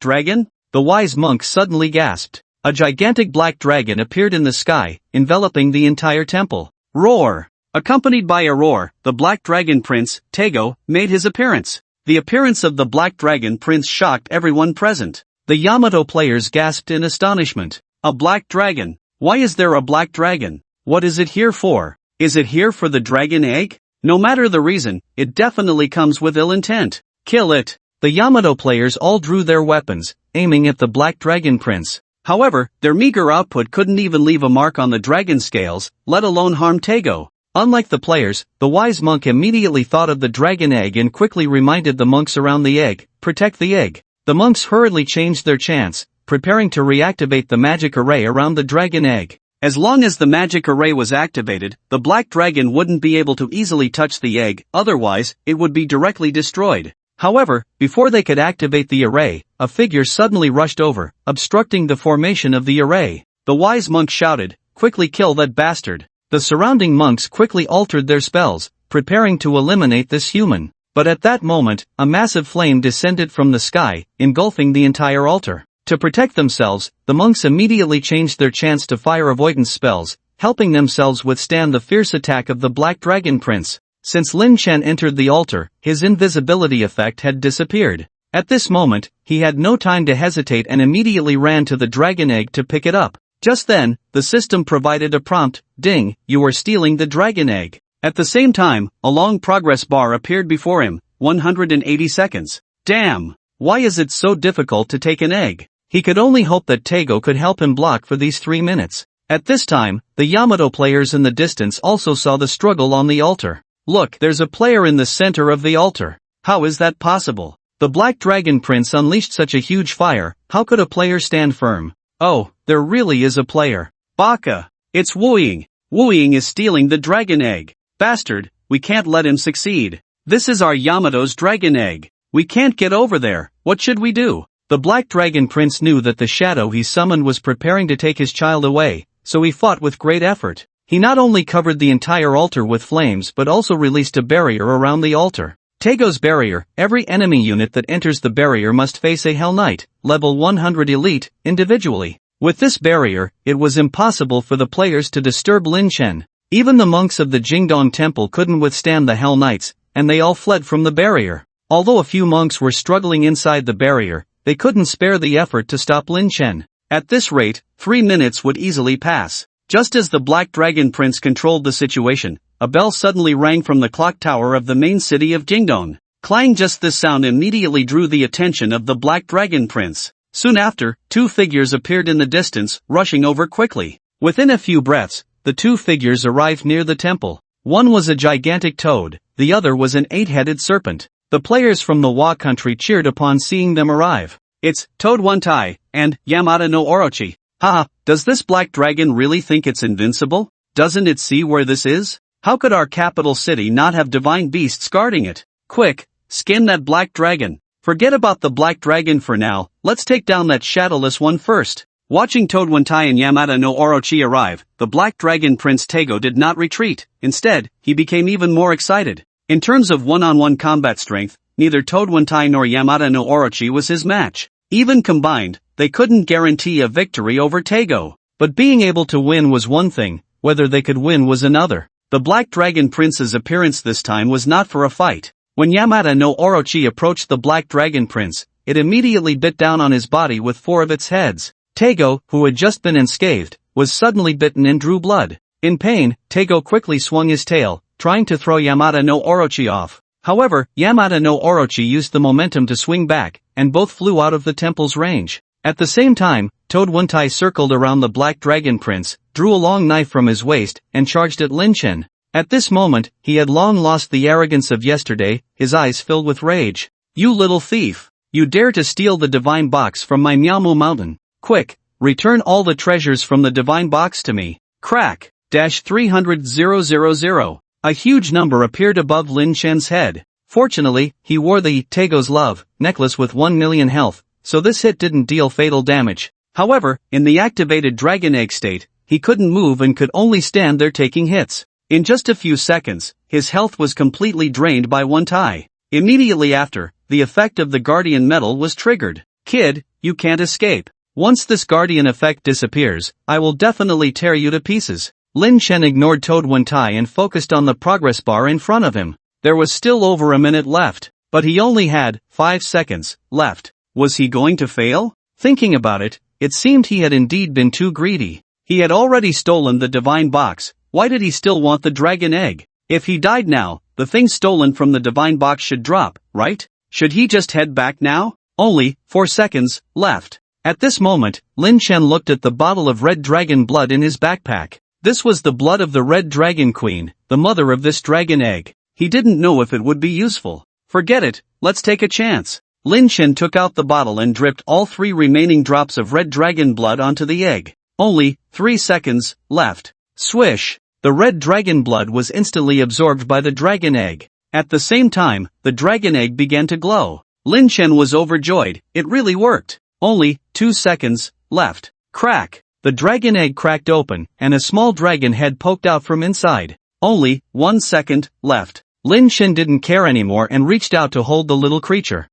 dragon? The wise monk suddenly gasped. A gigantic black dragon appeared in the sky, enveloping the entire temple. Roar! Accompanied by a roar, the black dragon prince, Tego, made his appearance. The appearance of the black dragon prince shocked everyone present. The Yamato players gasped in astonishment. A black dragon? Why is there a black dragon? What is it here for? Is it here for the dragon egg? No matter the reason, it definitely comes with ill intent. Kill it! The Yamato players all drew their weapons, aiming at the black dragon prince. However, their meager output couldn't even leave a mark on the dragon scales, let alone harm Tego. Unlike the players, the wise monk immediately thought of the dragon egg and quickly reminded the monks around the egg, protect the egg. The monks hurriedly changed their chants, preparing to reactivate the magic array around the dragon egg. As long as the magic array was activated, the black dragon wouldn't be able to easily touch the egg, otherwise, it would be directly destroyed. However, before they could activate the array, a figure suddenly rushed over, obstructing the formation of the array. The wise monk shouted, quickly kill that bastard. The surrounding monks quickly altered their spells, preparing to eliminate this human. But at that moment, a massive flame descended from the sky, engulfing the entire altar. To protect themselves, the monks immediately changed their chants to fire avoidance spells, helping themselves withstand the fierce attack of the Black Dragon Prince. Since Lin Chen entered the altar, his invisibility effect had disappeared. At this moment, he had no time to hesitate and immediately ran to the dragon egg to pick it up. Just then, the system provided a prompt, "Ding, you are stealing the dragon egg." At the same time, a long progress bar appeared before him, 180 seconds. Damn! Why is it so difficult to take an egg? He could only hope that Tego could help him block for these 3 minutes. At this time, the Yamato players in the distance also saw the struggle on the altar. Look, there's a player in the center of the altar. How is that possible? The Black Dragon Prince unleashed such a huge fire, how could a player stand firm? Oh, there really is a player. Baka! It's Wu Ying. Wu Ying is stealing the dragon egg. Bastard, we can't let him succeed. This is our Yamato's dragon egg. We can't get over there, what should we do? The Black Dragon Prince knew that the shadow he summoned was preparing to take his child away, so he fought with great effort. He not only covered the entire altar with flames but also released a barrier around the altar. Tego's barrier, every enemy unit that enters the barrier must face a Hell Knight, level 100 elite, individually. With this barrier, it was impossible for the players to disturb Lin Chen. Even the monks of the Jingdong Temple couldn't withstand the Hell Knights, and they all fled from the barrier. Although a few monks were struggling inside the barrier, they couldn't spare the effort to stop Lin Chen. At this rate, 3 minutes would easily pass. Just as the Black Dragon Prince controlled the situation, a bell suddenly rang from the clock tower of the main city of Jingdong. Clang! Just this sound immediately drew the attention of the Black Dragon Prince. Soon after, 2 figures appeared in the distance, rushing over quickly. Within a few breaths, the 2 figures arrived near the temple. One was a gigantic toad, the other was an 8-headed serpent. The players from the Wa country cheered upon seeing them arrive. It's Toad One Tai and Yamata no Orochi. Haha, does this black dragon really think it's invincible? Doesn't it see where this is? How could our capital city not have divine beasts guarding it? Quick, skin that black dragon. Forget about the black dragon for now, let's take down that shadowless one first. Watching Toad One Tai and Yamata no Orochi arrive, the Black Dragon Prince Tego did not retreat. Instead, he became even more excited. In terms of one-on-one combat strength, neither Toad One Tai nor Yamata no Orochi was his match. Even combined, they couldn't guarantee a victory over Tego. But being able to win was one thing, whether they could win was another. The Black Dragon Prince's appearance this time was not for a fight. When Yamata no Orochi approached the Black Dragon Prince, it immediately bit down on his body with 4 of its heads. Tego, who had just been unscathed, was suddenly bitten and drew blood. In pain, Tego quickly swung his tail, trying to throw Yamata no Orochi off. However, Yamata no Orochi used the momentum to swing back, and both flew out of the temple's range. At the same time, Toad One Tai circled around the Black Dragon Prince, drew a long knife from his waist, and charged at Lin Chen. At this moment, he had long lost the arrogance of yesterday, his eyes filled with rage. "You little thief! You dare to steal the divine box from my Miaomu mountain! Quick, Return all the treasures from the divine box to me. Crack. 300,000. A huge number appeared above Lin Shen's head. Fortunately, he wore the Taego's Love necklace with 1 million health, so this hit didn't deal fatal damage. However, in the activated dragon egg state, he couldn't move and could only stand there taking hits. In just a few seconds, his health was completely drained by one tie. Immediately after, the effect of the guardian metal was triggered. Kid, you can't escape. Once this guardian effect disappears, I will definitely tear you to pieces. Lin Shen ignored Toad Wentai and focused on the progress bar in front of him. There was still over a minute left, but he only had 5 seconds left. Was he going to fail? Thinking about it, it seemed he had indeed been too greedy. He had already stolen the divine box. Why did he still want the dragon egg? If he died now, the thing stolen from the divine box should drop, right? Should he just head back now? Only 4 seconds left. At this moment, Lin Shen looked at the bottle of red dragon blood in his backpack. This was the blood of the red dragon queen, the mother of this dragon egg. He didn't know if it would be useful. Forget it, let's take a chance. Lin Shen took out the bottle and dripped all 3 remaining drops of red dragon blood onto the egg. Only 3 seconds left. Swish! The red dragon blood was instantly absorbed by the dragon egg. At the same time, the dragon egg began to glow. Lin Shen was overjoyed, it really worked. Only 2 seconds left. Crack! The dragon egg cracked open, and a small dragon head poked out from inside. Only 1 second left. Lin Shen didn't care anymore and reached out to hold the little creature.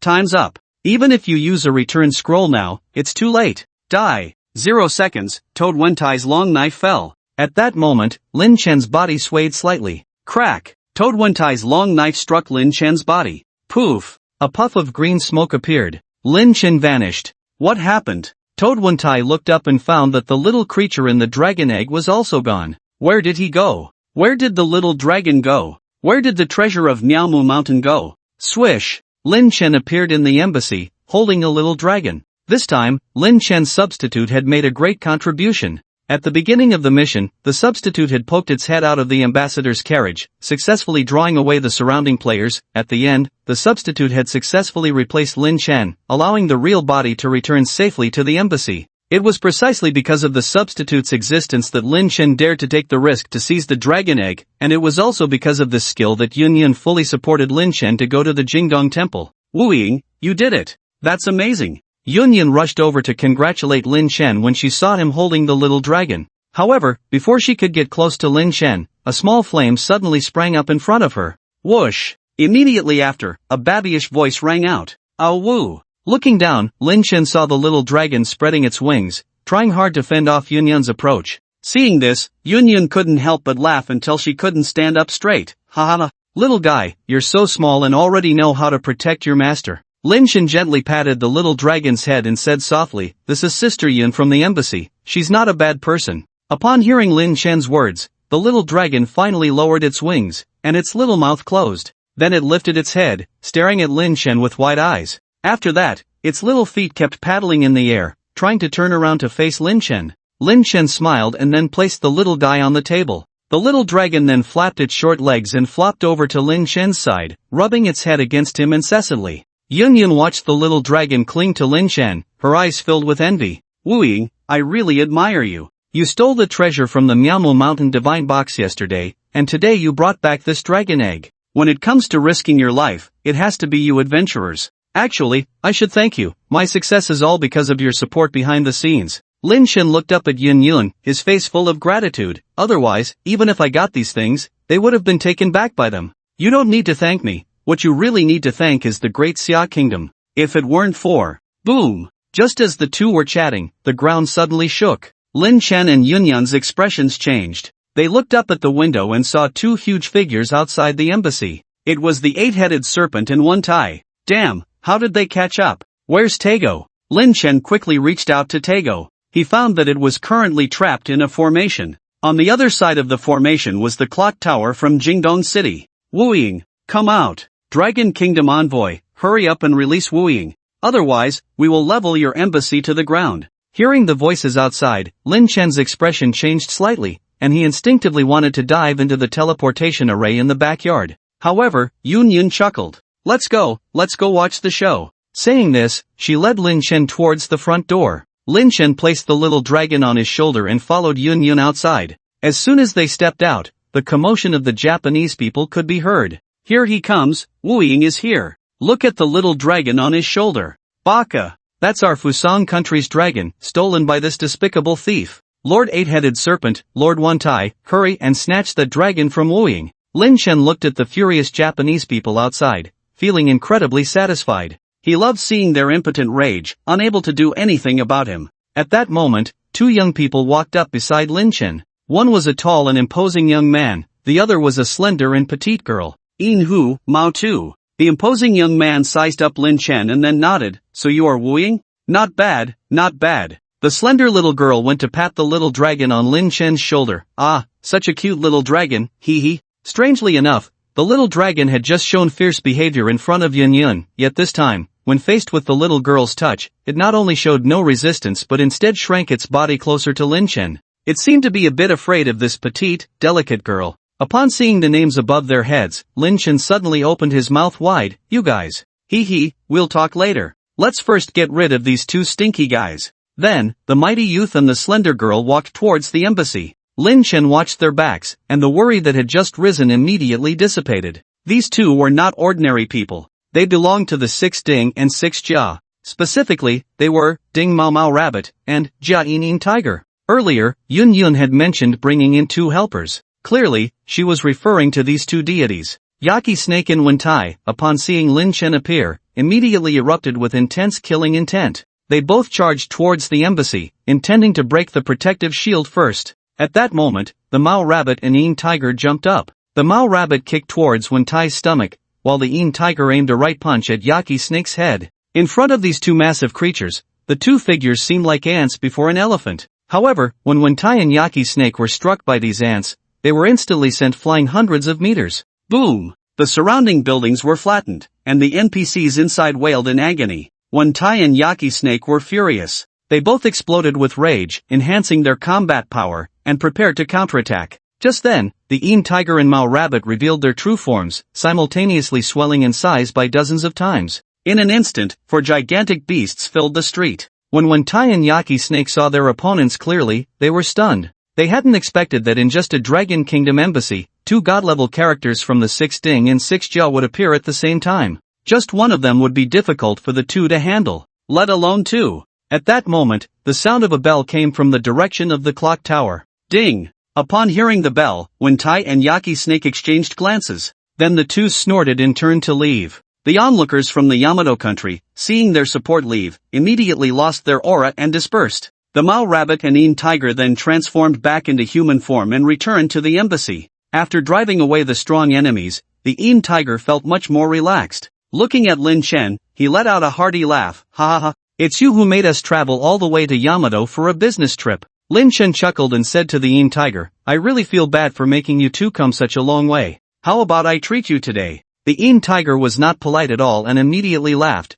Time's up. Even if you use a return scroll now, it's too late. Die. 0 seconds, Toad Wentai's long knife fell. At that moment, Lin Shen's body swayed slightly. Crack! Toad Wentai's long knife struck Lin Shen's body. Poof! A puff of green smoke appeared. Lin Shen vanished. What happened? Toad Wentai looked up and found that the little creature in the dragon egg was also gone. Where did he go? Where did the little dragon go? Where did the treasure of Miaomu Mountain go? Swish! Lin Shen appeared in the embassy, holding a little dragon. This time, Lin Shen's substitute had made a great contribution. At the beginning of the mission, the substitute had poked its head out of the ambassador's carriage, successfully drawing away the surrounding players. At the end, the substitute had successfully replaced Lin Shen, allowing the real body to return safely to the embassy. It was precisely because of the substitute's existence that Lin Shen dared to take the risk to seize the dragon egg, and it was also because of this skill that Yun Yun fully supported Lin Shen to go to the Jingdong Temple. Wu Ying, you did it! That's amazing! Yun Yun rushed over to congratulate Lin Shen when she saw him holding the little dragon. However, before she could get close to Lin Shen, a small flame suddenly sprang up in front of her. Whoosh! Immediately after, a babyish voice rang out. "Oh woo!" Looking down, Lin Shen saw the little dragon spreading its wings, trying hard to fend off Yun Yun's approach. Seeing this, Yun Yun couldn't help but laugh until she couldn't stand up straight. Ha ha! Little guy, you're so small and already know how to protect your master. Lin Shen gently patted the little dragon's head and said softly, "This is Sister Yun from the embassy. She's not a bad person." Upon hearing Lin Shen's words, the little dragon finally lowered its wings, and its little mouth closed. Then it lifted its head, staring at Lin Shen with wide eyes. After that, its little feet kept paddling in the air, trying to turn around to face Lin Shen. Lin Shen smiled and then placed the little guy on the table. The little dragon then flapped its short legs and flopped over to Lin Shen's side, rubbing its head against him incessantly. Yun Yun watched the little dragon cling to Lin Shen, her eyes filled with envy. "Wu Ying, I really admire you. You stole the treasure from the Miaomu Mountain Divine Box yesterday, and today you brought back this dragon egg. When it comes to risking your life, it has to be you adventurers. Actually, I should thank you. My success is all because of your support behind the scenes." Lin Shen looked up at Yun Yun, his face full of gratitude. "Otherwise, even if I got these things, they would have been taken back by them. You don't need to thank me. What you really need to thank is the Great Xia Kingdom. If it weren't for..." Boom! Just as the two were chatting, the ground suddenly shook. Lin Shen and Yun Yun's expressions changed. They looked up at the window and saw 2 huge figures outside the embassy. It was the 8-headed serpent and Wentai. Damn, how did they catch up? Where's Taego? Lin Shen quickly reached out to Taego. He found that it was currently trapped in a formation. On the other side of the formation was the clock tower from Jingdong City. "Wu Ying, come out. Dragon Kingdom Envoy, hurry up and release Wu Ying. Otherwise, we will level your embassy to the ground." Hearing the voices outside, Lin Shen's expression changed slightly, and he instinctively wanted to dive into the teleportation array in the backyard. However, Yun Yun chuckled. Let's go watch the show." Saying this, she led Lin Shen towards the front door. Lin Chen placed the little dragon on his shoulder and followed Yun Yun outside. As soon as they stepped out, the commotion of the Japanese people could be heard. Here he comes, Wu Ying is here. Look at the little dragon on his shoulder. Baka. That's our Fusang country's dragon, stolen by this despicable thief. Lord Eight-Headed Serpent, Lord Wantai, hurry and snatch the dragon from Wu Ying. Lin Chen looked at the furious Japanese people outside, feeling incredibly satisfied. He loved seeing their impotent rage, unable to do anything about him. At that moment, two young people walked up beside Lin Chen. One was a tall and imposing young man, the other was a slender and petite girl. In Hu, Mao Tu. The imposing young man sized up Lin Chen and then nodded. So you are Wu Ying? Not bad, not bad. The slender little girl went to pat the little dragon on Lin Chen's shoulder. Ah, such a cute little dragon, hee hee. Strangely enough, the little dragon had just shown fierce behavior in front of Yun Yun, yet this time, when faced with the little girl's touch, it not only showed no resistance but instead shrank its body closer to Lin Chen. It seemed to be a bit afraid of this petite, delicate girl. Upon seeing the names above their heads, Lin Chen suddenly opened his mouth wide. You guys. Hee hee, we'll talk later. Let's first get rid of these two stinky guys. Then, the mighty youth and the slender girl walked towards the embassy. Lin Chen watched their backs, and the worry that had just risen immediately dissipated. These two were not ordinary people. They belonged to the 6 Ding and 6 Jia. Specifically, they were Ding Mao Mao Rabbit and Jia Yin Yin Tiger. Earlier, Yun Yun had mentioned bringing in 2 helpers. Clearly, she was referring to these 2 deities. Yaki Snake and Wentai, upon seeing Lin Chen appear, immediately erupted with intense killing intent. They both charged towards the embassy, intending to break the protective shield first. At that moment, the Mao Rabbit and Yin Tiger jumped up. The Mao Rabbit kicked towards Wentai's stomach, while the Yin Tiger aimed a right punch at Yaki Snake's head. In front of these 2 massive creatures, the 2 figures seemed like ants before an elephant. However, when Wentai and Yaki Snake were struck by these ants, they were instantly sent flying hundreds of meters. Boom! The surrounding buildings were flattened, and the NPCs inside wailed in agony. Wentai and Yaki Snake were furious. They both exploded with rage, enhancing their combat power, and prepared to counterattack. Just then, the Yin Tiger and Mao Rabbit revealed their true forms, simultaneously swelling in size by dozens of times. In an instant, 4 gigantic beasts filled the street. When Wentai and Yaki Snake saw their opponents clearly, they were stunned. They hadn't expected that in just a Dragon Kingdom embassy, 2 god-level characters from the 6 Ding and 6 Jia would appear at the same time. Just one of them would be difficult for the 2 to handle, let alone 2. At that moment, the sound of a bell came from the direction of the clock tower. Ding! Upon hearing the bell, Wentai and Yaki Snake exchanged glances. Then the 2 snorted and turned to leave. The onlookers from the Yamato country, seeing their support leave, immediately lost their aura and dispersed. The Mao Rabbit and Yin Tiger then transformed back into human form and returned to the embassy. After driving away the strong enemies, the Yin Tiger felt much more relaxed. Looking at Lin Chen, he let out a hearty laugh. Ha ha ha. It's you who made us travel all the way to Yamato for a business trip. Lin Chen chuckled and said to the Yin Tiger, I really feel bad for making you 2 come such a long way. How about I treat you today? The Yin Tiger was not polite at all and immediately laughed.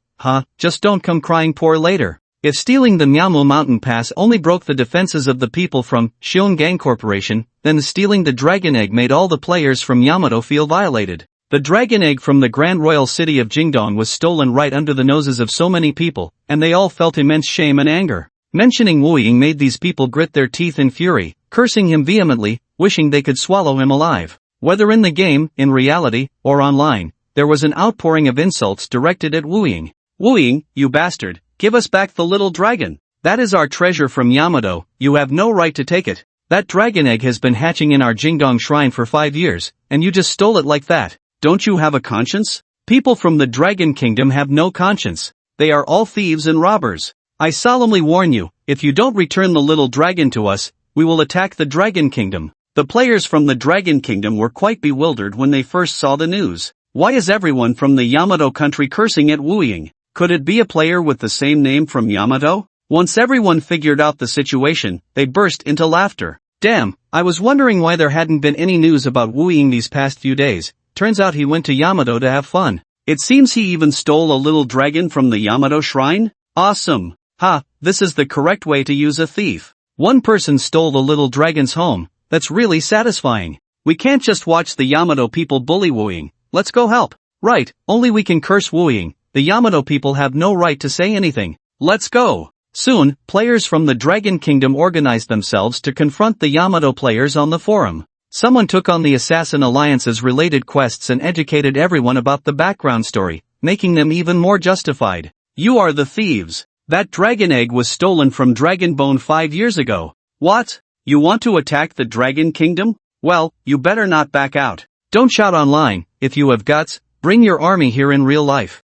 Just don't come crying poor later. If stealing the Miamu Mountain Pass only broke the defenses of the people from Gang Corporation, then stealing the Dragon Egg made all the players from Yamato feel violated. The Dragon Egg from the Grand Royal City of Jingdong was stolen right under the noses of so many people, and they all felt immense shame and anger. Mentioning Wu Ying made these people grit their teeth in fury, cursing him vehemently, wishing they could swallow him alive. Whether in the game, in reality, or online, there was an outpouring of insults directed at Wu Ying. Wu Ying, you bastard, give us back the little dragon. That is our treasure from Yamato, you have no right to take it. That dragon egg has been hatching in our Jingdong shrine for 5 years, and you just stole it like that. Don't you have a conscience? People from the Dragon Kingdom have no conscience. They are all thieves and robbers. I solemnly warn you, if you don't return the little dragon to us, we will attack the Dragon Kingdom. The players from the Dragon Kingdom were quite bewildered when they first saw the news. Why is everyone from the Yamato country cursing at Wu Ying? Could it be a player with the same name from Yamato? Once everyone figured out the situation, they burst into laughter. Damn, I was wondering why there hadn't been any news about Wu Ying these past few days. Turns out he went to Yamato to have fun. It seems he even stole a little dragon from the Yamato shrine? Awesome. This is the correct way to use a thief. One person stole the little dragon's home. That's really satisfying. We can't just watch the Yamato people bully Wu Ying. Let's go help. Right, only we can curse Wu Ying. The Yamato people have no right to say anything. Let's go. Soon, players from the Dragon Kingdom organized themselves to confront the Yamato players on the forum. Someone took on the Assassin Alliance's related quests and educated everyone about the background story, making them even more justified. You are the thieves. That dragon egg was stolen from Dragonbone 5 years ago. What? You want to attack the Dragon Kingdom? Well, you better not back out. Don't shout online. If you have guts, bring your army here in real life.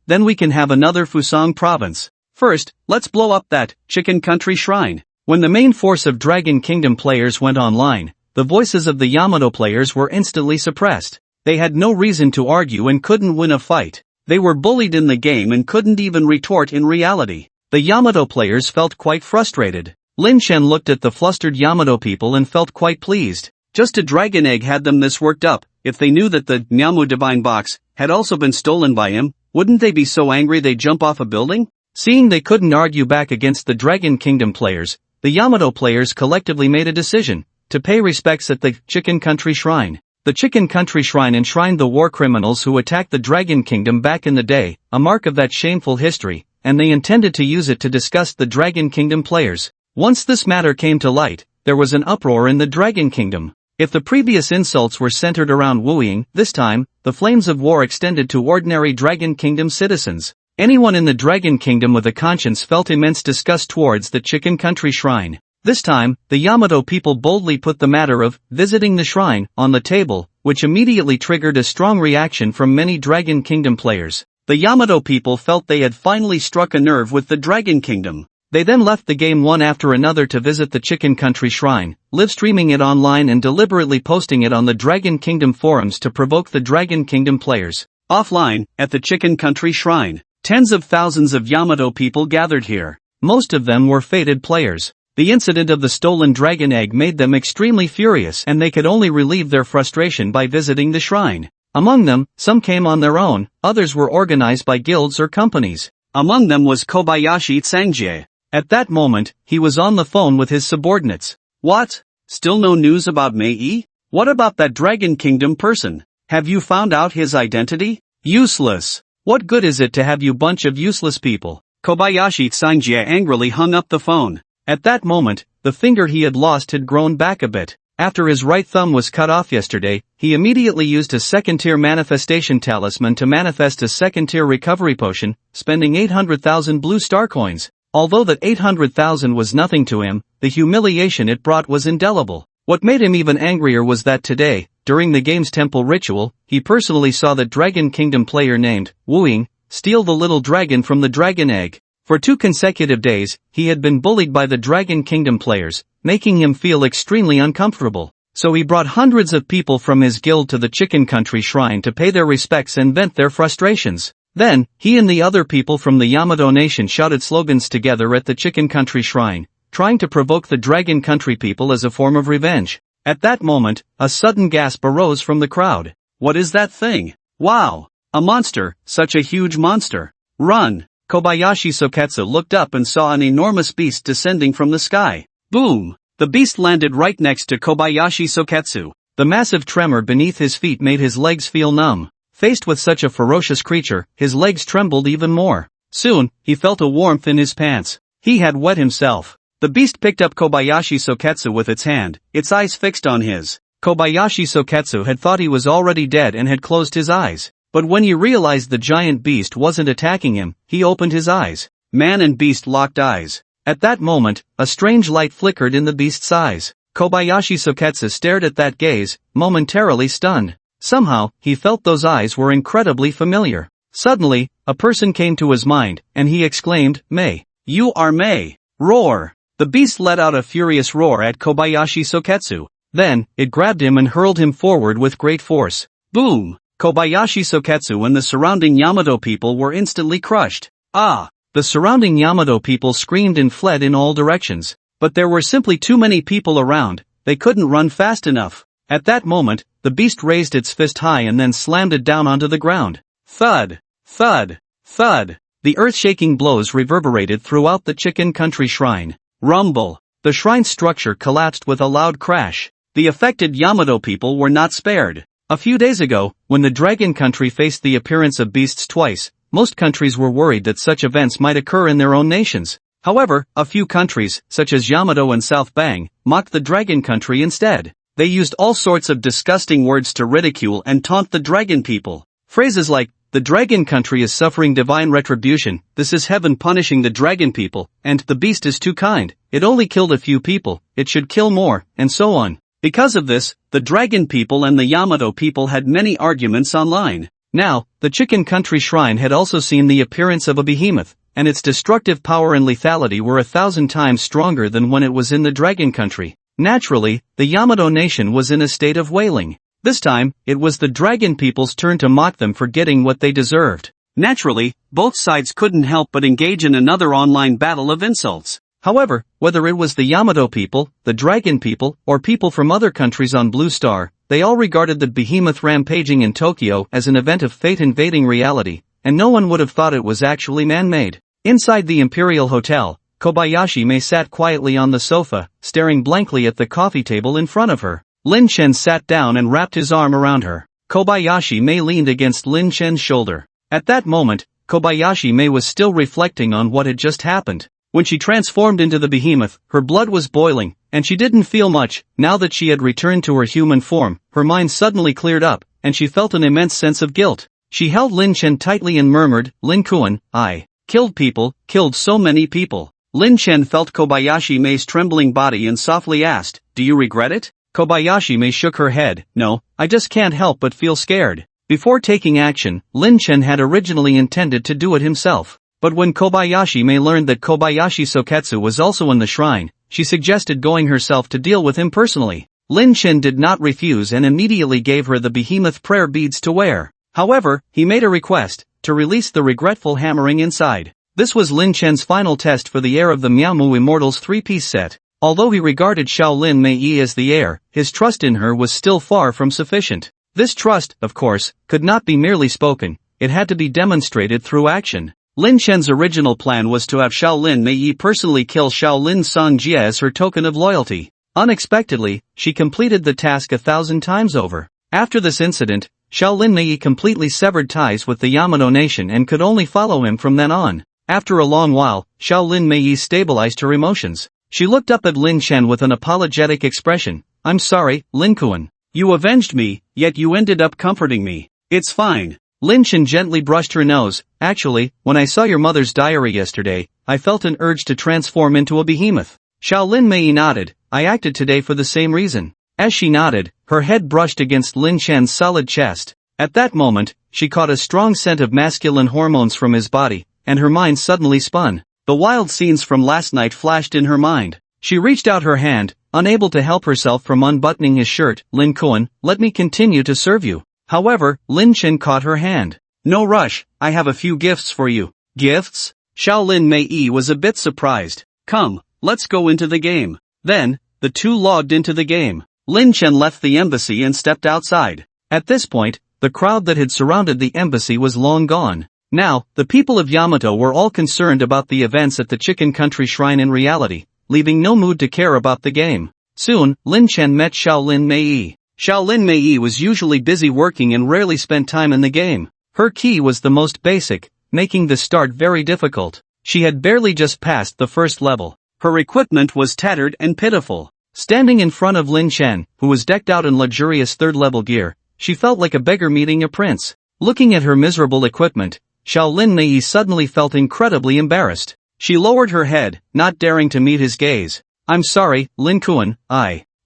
Then we can have another Fusang province. First, let's blow up that Chicken Country Shrine. When the main force of Dragon Kingdom players went online, the voices of the Yamato players were instantly suppressed. They had no reason to argue and couldn't win a fight. They were bullied in the game and couldn't even retort in reality. The Yamato players felt quite frustrated. Lin Chen looked at the flustered Yamato people and felt quite pleased. Just a dragon egg had them this worked up. If they knew that the Nyamu Divine Box had also been stolen by him, wouldn't they be so angry they'd jump off a building? Seeing they couldn't argue back against the Dragon Kingdom players, the Yamato players collectively made a decision to pay respects at the Chicken Country Shrine. The Chicken Country Shrine enshrined the war criminals who attacked the Dragon Kingdom back in the day, a mark of that shameful history, and they intended to use it to discuss the Dragon Kingdom players. Once this matter came to light, there was an uproar in the Dragon Kingdom. If the previous insults were centered around wooing, this time, the flames of war extended to ordinary Dragon Kingdom citizens. Anyone in the Dragon Kingdom with a conscience felt immense disgust towards the Chicken Country Shrine. This time, the Yamato people boldly put the matter of visiting the shrine on the table, which immediately triggered a strong reaction from many Dragon Kingdom players. The Yamato people felt they had finally struck a nerve with the Dragon Kingdom. They then left the game one after another to visit the Chicken Country Shrine, live streaming it online and deliberately posting it on the Dragon Kingdom forums to provoke the Dragon Kingdom players. Offline, at the Chicken Country Shrine, tens of thousands of Yamato people gathered here. Most of them were fated players. The incident of the stolen dragon egg made them extremely furious and they could only relieve their frustration by visiting the shrine. Among them, some came on their own, others were organized by guilds or companies. Among them was Kobayashi Tsangjie. At that moment, he was on the phone with his subordinates. What? Still no news about Mei? What about that Dragon Kingdom person? Have you found out his identity? Useless. What good is it to have you bunch of useless people? Kobayashi Tsangjie angrily hung up the phone. At that moment, the finger he had lost had grown back a bit. After his right thumb was cut off yesterday, he immediately used a second-tier manifestation talisman to manifest a second-tier recovery potion, spending 800,000 blue star coins. Although that 800,000 was nothing to him, the humiliation it brought was indelible. What made him even angrier was that today, during the game's temple ritual, he personally saw the Dragon Kingdom player named Wooing steal the little dragon from the dragon egg. For 2 consecutive days, he had been bullied by the Dragon Kingdom players, making him feel extremely uncomfortable. So he brought hundreds of people from his guild to the Chicken Country Shrine to pay their respects and vent their frustrations. Then, he and the other people from the Yamato Nation shouted slogans together at the Chicken Country Shrine, trying to provoke the Dragon Country people as a form of revenge. At that moment, a sudden gasp arose from the crowd. What is that thing? Wow! A monster, such a huge monster. Run! Kobayashi Soketsu looked up and saw an enormous beast descending from the sky. Boom! The beast landed right next to Kobayashi Soketsu. The massive tremor beneath his feet made his legs feel numb. Faced with such a ferocious creature, his legs trembled even more. Soon, he felt a warmth in his pants. He had wet himself. The beast picked up Kobayashi Soketsu with its hand, its eyes fixed on his. Kobayashi Soketsu had thought he was already dead and had closed his eyes. But when he realized the giant beast wasn't attacking him, he opened his eyes. Man and beast locked eyes. At that moment, a strange light flickered in the beast's eyes. Kobayashi Soketsu stared at that gaze, momentarily stunned. Somehow, he felt those eyes were incredibly familiar. Suddenly, a person came to his mind, and he exclaimed, Mei. You are Mei. Roar. The beast let out a furious roar at Kobayashi Soketsu. Then, it grabbed him and hurled him forward with great force. Boom! Kobayashi Soketsu and the surrounding Yamato people were instantly crushed. Ah! The surrounding Yamato people screamed and fled in all directions. But there were simply too many people around, they couldn't run fast enough. At that moment, the beast raised its fist high and then slammed it down onto the ground. Thud! Thud! Thud! The earth-shaking blows reverberated throughout the Chicken Country Shrine. Rumble! The shrine structure collapsed with a loud crash. The affected Yamato people were not spared. A few days ago, when the Dragon Country faced the appearance of beasts twice, most countries were worried that such events might occur in their own nations. However, a few countries, such as Yamato and South Bang, mocked the dragon country instead. They used all sorts of disgusting words to ridicule and taunt the dragon people. Phrases like, "The dragon country is suffering divine retribution, this is heaven punishing the dragon people," and "The beast is too kind, it only killed a few people, it should kill more," and so on. Because of this, the dragon people and the Yamato people had many arguments online. Now, the Chicken Country Shrine had also seen the appearance of a behemoth, and its destructive power and lethality were 1,000 times stronger than when it was in the dragon country. Naturally, the Yamato nation was in a state of wailing. This time, it was the dragon people's turn to mock them for getting what they deserved. Naturally, both sides couldn't help but engage in another online battle of insults. However, whether it was the Yamato people, the dragon people, or people from other countries on Blue Star, they all regarded the behemoth rampaging in Tokyo as an event of fate invading reality, and no one would have thought it was actually man-made. Inside the Imperial Hotel, Kobayashi Mei sat quietly on the sofa, staring blankly at the coffee table in front of her. Lin Chen sat down and wrapped his arm around her. Kobayashi Mei leaned against Lin Chen's shoulder. At that moment, Kobayashi Mei was still reflecting on what had just happened. When she transformed into the behemoth, her blood was boiling, and she didn't feel much. Now that she had returned to her human form, her mind suddenly cleared up, and she felt an immense sense of guilt. She held Lin Chen tightly and murmured, "Lin Kuan, I killed people, killed so many people." Lin Chen felt Kobayashi Mei's trembling body and softly asked, "Do you regret it?" Kobayashi Mei shook her head, "No, I just can't help but feel scared." Before taking action, Lin Chen had originally intended to do it himself. But when Kobayashi Mei learned that Kobayashi Soketsu was also in the shrine, she suggested going herself to deal with him personally. Lin Chen did not refuse and immediately gave her the behemoth prayer beads to wear. However, he made a request, to release the regretful hammering inside. This was Lin Chen's final test for the heir of the Miaomu Immortals 3-piece set. Although he regarded Shaolin Mei as the heir, his trust in her was still far from sufficient. This trust, of course, could not be merely spoken, it had to be demonstrated through action. Lin Chen's original plan was to have Shaolin Mei personally kill Shaolin Song Jia as her token of loyalty. Unexpectedly, she completed the task 1,000 times over. After this incident, Shaolin Mei completely severed ties with the Yamato nation and could only follow him from then on. After a long while, Shaolin Mei stabilized her emotions. She looked up at Lin Chen with an apologetic expression. "I'm sorry, Lin Kuan. You avenged me, yet you ended up comforting me. It's fine." Lin Chen gently brushed her nose. "Actually, when I saw your mother's diary yesterday, I felt an urge to transform into a behemoth." Shaolin Mei nodded. "I acted today for the same reason." As she nodded, her head brushed against Lin Chen's solid chest. At that moment, she caught a strong scent of masculine hormones from his body, and her mind suddenly spun. The wild scenes from last night flashed in her mind. She reached out her hand, unable to help herself from unbuttoning his shirt. "Lin Kuan, let me continue to serve you." However, Lin Chen caught her hand. "No rush, I have a few gifts for you." "Gifts?" Shaolin Mei was a bit surprised. "Come, let's go into the game." Then, the two logged into the game. Lin Chen left the embassy and stepped outside. At this point, the crowd that had surrounded the embassy was long gone. Now, the people of Yamato were all concerned about the events at the Chicken Country Shrine in reality, leaving no mood to care about the game. Soon, Lin Chen met Shaolin Mei. Shaolin Mei was usually busy working and rarely spent time in the game. Her ki was the most basic, making the start very difficult. She had barely just passed the first level. Her equipment was tattered and pitiful. Standing in front of Lin Chen, who was decked out in luxurious third-level gear, she felt like a beggar meeting a prince. Looking at her miserable equipment, Shaolin Mei suddenly felt incredibly embarrassed. She lowered her head, not daring to meet his gaze. "I'm sorry, Lin Kuan,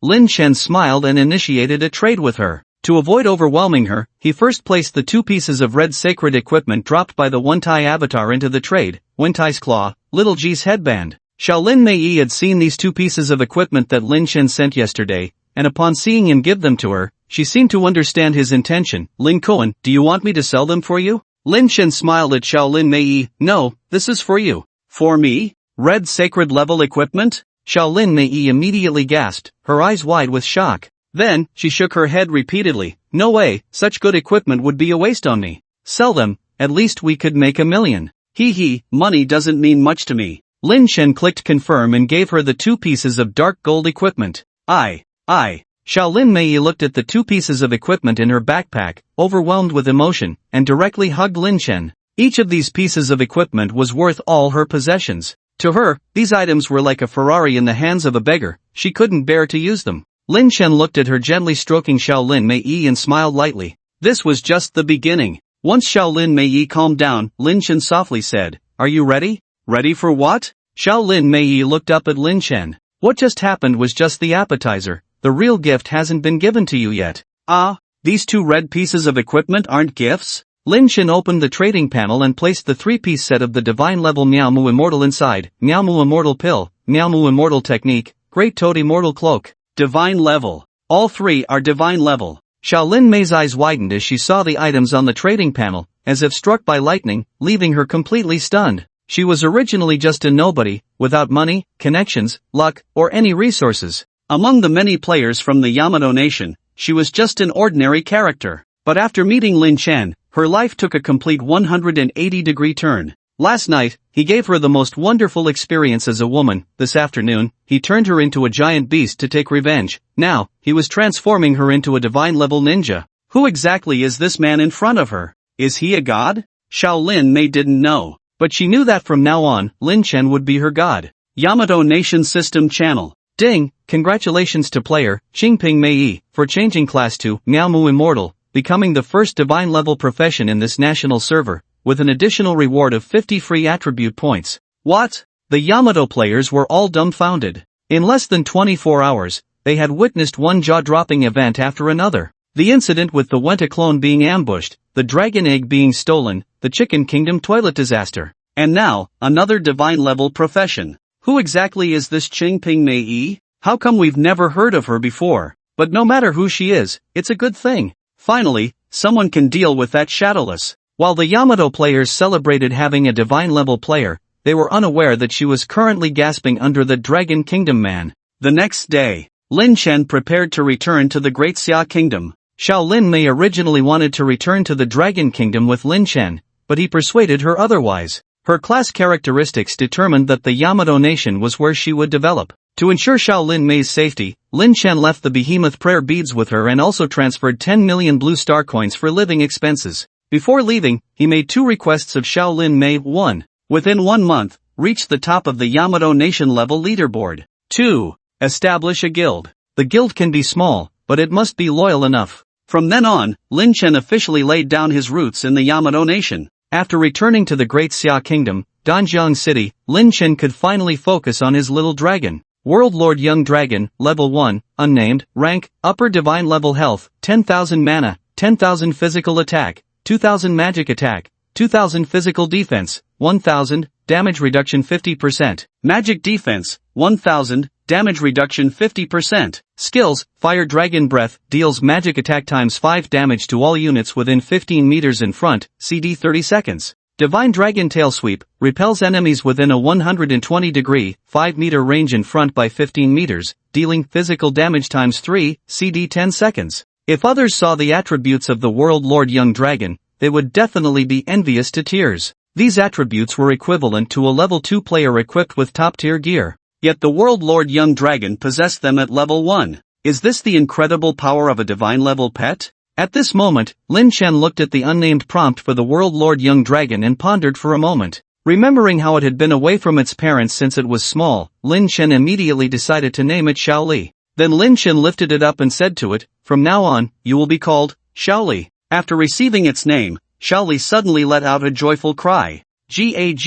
Lin Chen smiled and initiated a trade with her. To avoid overwhelming her, he first placed the 2 pieces of red sacred equipment dropped by the Wentai avatar into the trade, Wentai's claw, Little G's headband. Shaolin Mei had seen these 2 pieces of equipment that Lin Chen sent yesterday, and upon seeing him give them to her, she seemed to understand his intention. "Lin Kuan, do you want me to sell them for you?" Lin Chen smiled at Shaolin Mei. "No, this is for you." "For me? Red sacred level equipment?" Shaolin Mei immediately gasped, her eyes wide with shock. Then, she shook her head repeatedly. "No way, such good equipment would be a waste on me." "Sell them, at least we could make $1 million. Money doesn't mean much to me." Lin Chen clicked confirm and gave her the 2 pieces of dark gold equipment. I. Shaolin Mei looked at the 2 pieces of equipment in her backpack, overwhelmed with emotion, and directly hugged Lin Chen. Each of these pieces of equipment was worth all her possessions. To her, these items were like a Ferrari in the hands of a beggar. She couldn't bear to use them. Lin Chen looked at her, gently stroking Shaolin Mei and smiled lightly. This was just the beginning. Once Shaolin Mei calmed down, Lin Chen softly said, "Are you ready?" "Ready for what?" Shaolin Mei looked up at Lin Chen. "What just happened was just the appetizer. The real gift hasn't been given to you yet." "Ah, these two red pieces of equipment aren't gifts?" Lin Chen opened the trading panel and placed the three-piece set of the divine level Miao Mu Immortal inside. Miao Mu Immortal Pill, Miao Mu Immortal Technique, Great Toad Immortal Cloak. Divine level. All three are divine level. Shaolin Mei's eyes widened as she saw the items on the trading panel, as if struck by lightning, leaving her completely stunned. She was originally just a nobody, without money, connections, luck, or any resources. Among the many players from the Yamato nation, she was just an ordinary character. But after meeting Lin Chen, her life took a complete 180-degree turn. Last night, he gave her the most wonderful experience as a woman. This afternoon, he turned her into a giant beast to take revenge. Now, he was transforming her into a divine-level ninja. Who exactly is this man in front of her? Is he a god? Shaolin Mei didn't know. But she knew that from now on, Lin Chen would be her god. Yamato Nation System Channel. Ding! Congratulations to player, Qingping Mei, for changing class to Miao Mu Immortal, becoming the first divine-level profession in this national server, with an additional reward of 50 free attribute points. What? The Yamato players were all dumbfounded. In less than 24 hours, they had witnessed one jaw-dropping event after another. The incident with the Wenta clone being ambushed, the dragon egg being stolen, the Chicken Kingdom toilet disaster. And now, another divine-level profession. Who exactly is this Qingping Mei? How come we've never heard of her before? But no matter who she is, it's a good thing. Finally, someone can deal with that Shadowless. While the Yamato players celebrated having a divine-level player, they were unaware that she was currently gasping under the Dragon Kingdom man. The next day, Lin Chen prepared to return to the Great Xia Kingdom. Shaolin Mei originally wanted to return to the Dragon Kingdom with Lin Chen, but he persuaded her otherwise. Her class characteristics determined that the Yamato nation was where she would develop. To ensure Shaolin Mei's safety, Lin Chen left the behemoth prayer beads with her and also transferred 10 million blue star coins for living expenses. Before leaving, he made two requests of Shaolin Mei. 1. Within 1 month, reach the top of the Yamato nation level leaderboard. 2. Establish a guild. The guild can be small, but it must be loyal enough. From then on, Lin Chen officially laid down his roots in the Yamato nation. After returning to the Great Xia Kingdom, Danjiang City, Lin Chen could finally focus on his little dragon. World Lord Young Dragon, Level 1, Unnamed, Rank, Upper Divine Level Health, 10,000 Mana, 10,000 Physical Attack, 2,000 Magic Attack, 2,000 Physical Defense, 1,000, Damage Reduction 50%, Magic Defense, 1,000, Damage Reduction 50%. Skills, Fire Dragon Breath, deals magic attack times 5 damage to all units within 15 meters in front, CD 30 seconds. Divine Dragon Tail Sweep, repels enemies within a 120-degree, 5-meter range in front by 15 meters, dealing physical damage times 3, CD 10 seconds. If others saw the attributes of the World Lord Young Dragon, they would definitely be envious to tears. These attributes were equivalent to a level 2 player equipped with top-tier gear. Yet the World Lord Young Dragon possessed them at level 1. Is this the incredible power of a divine-level pet? At this moment, Lin Chen looked at the unnamed prompt for the World Lord Young Dragon and pondered for a moment. Remembering how it had been away from its parents since it was small, Lin Chen immediately decided to name it Shaoli. Then Lin Chen lifted it up and said to it, "From now on, you will be called Shaoli." After receiving its name, Shaoli suddenly let out a joyful cry. Gag,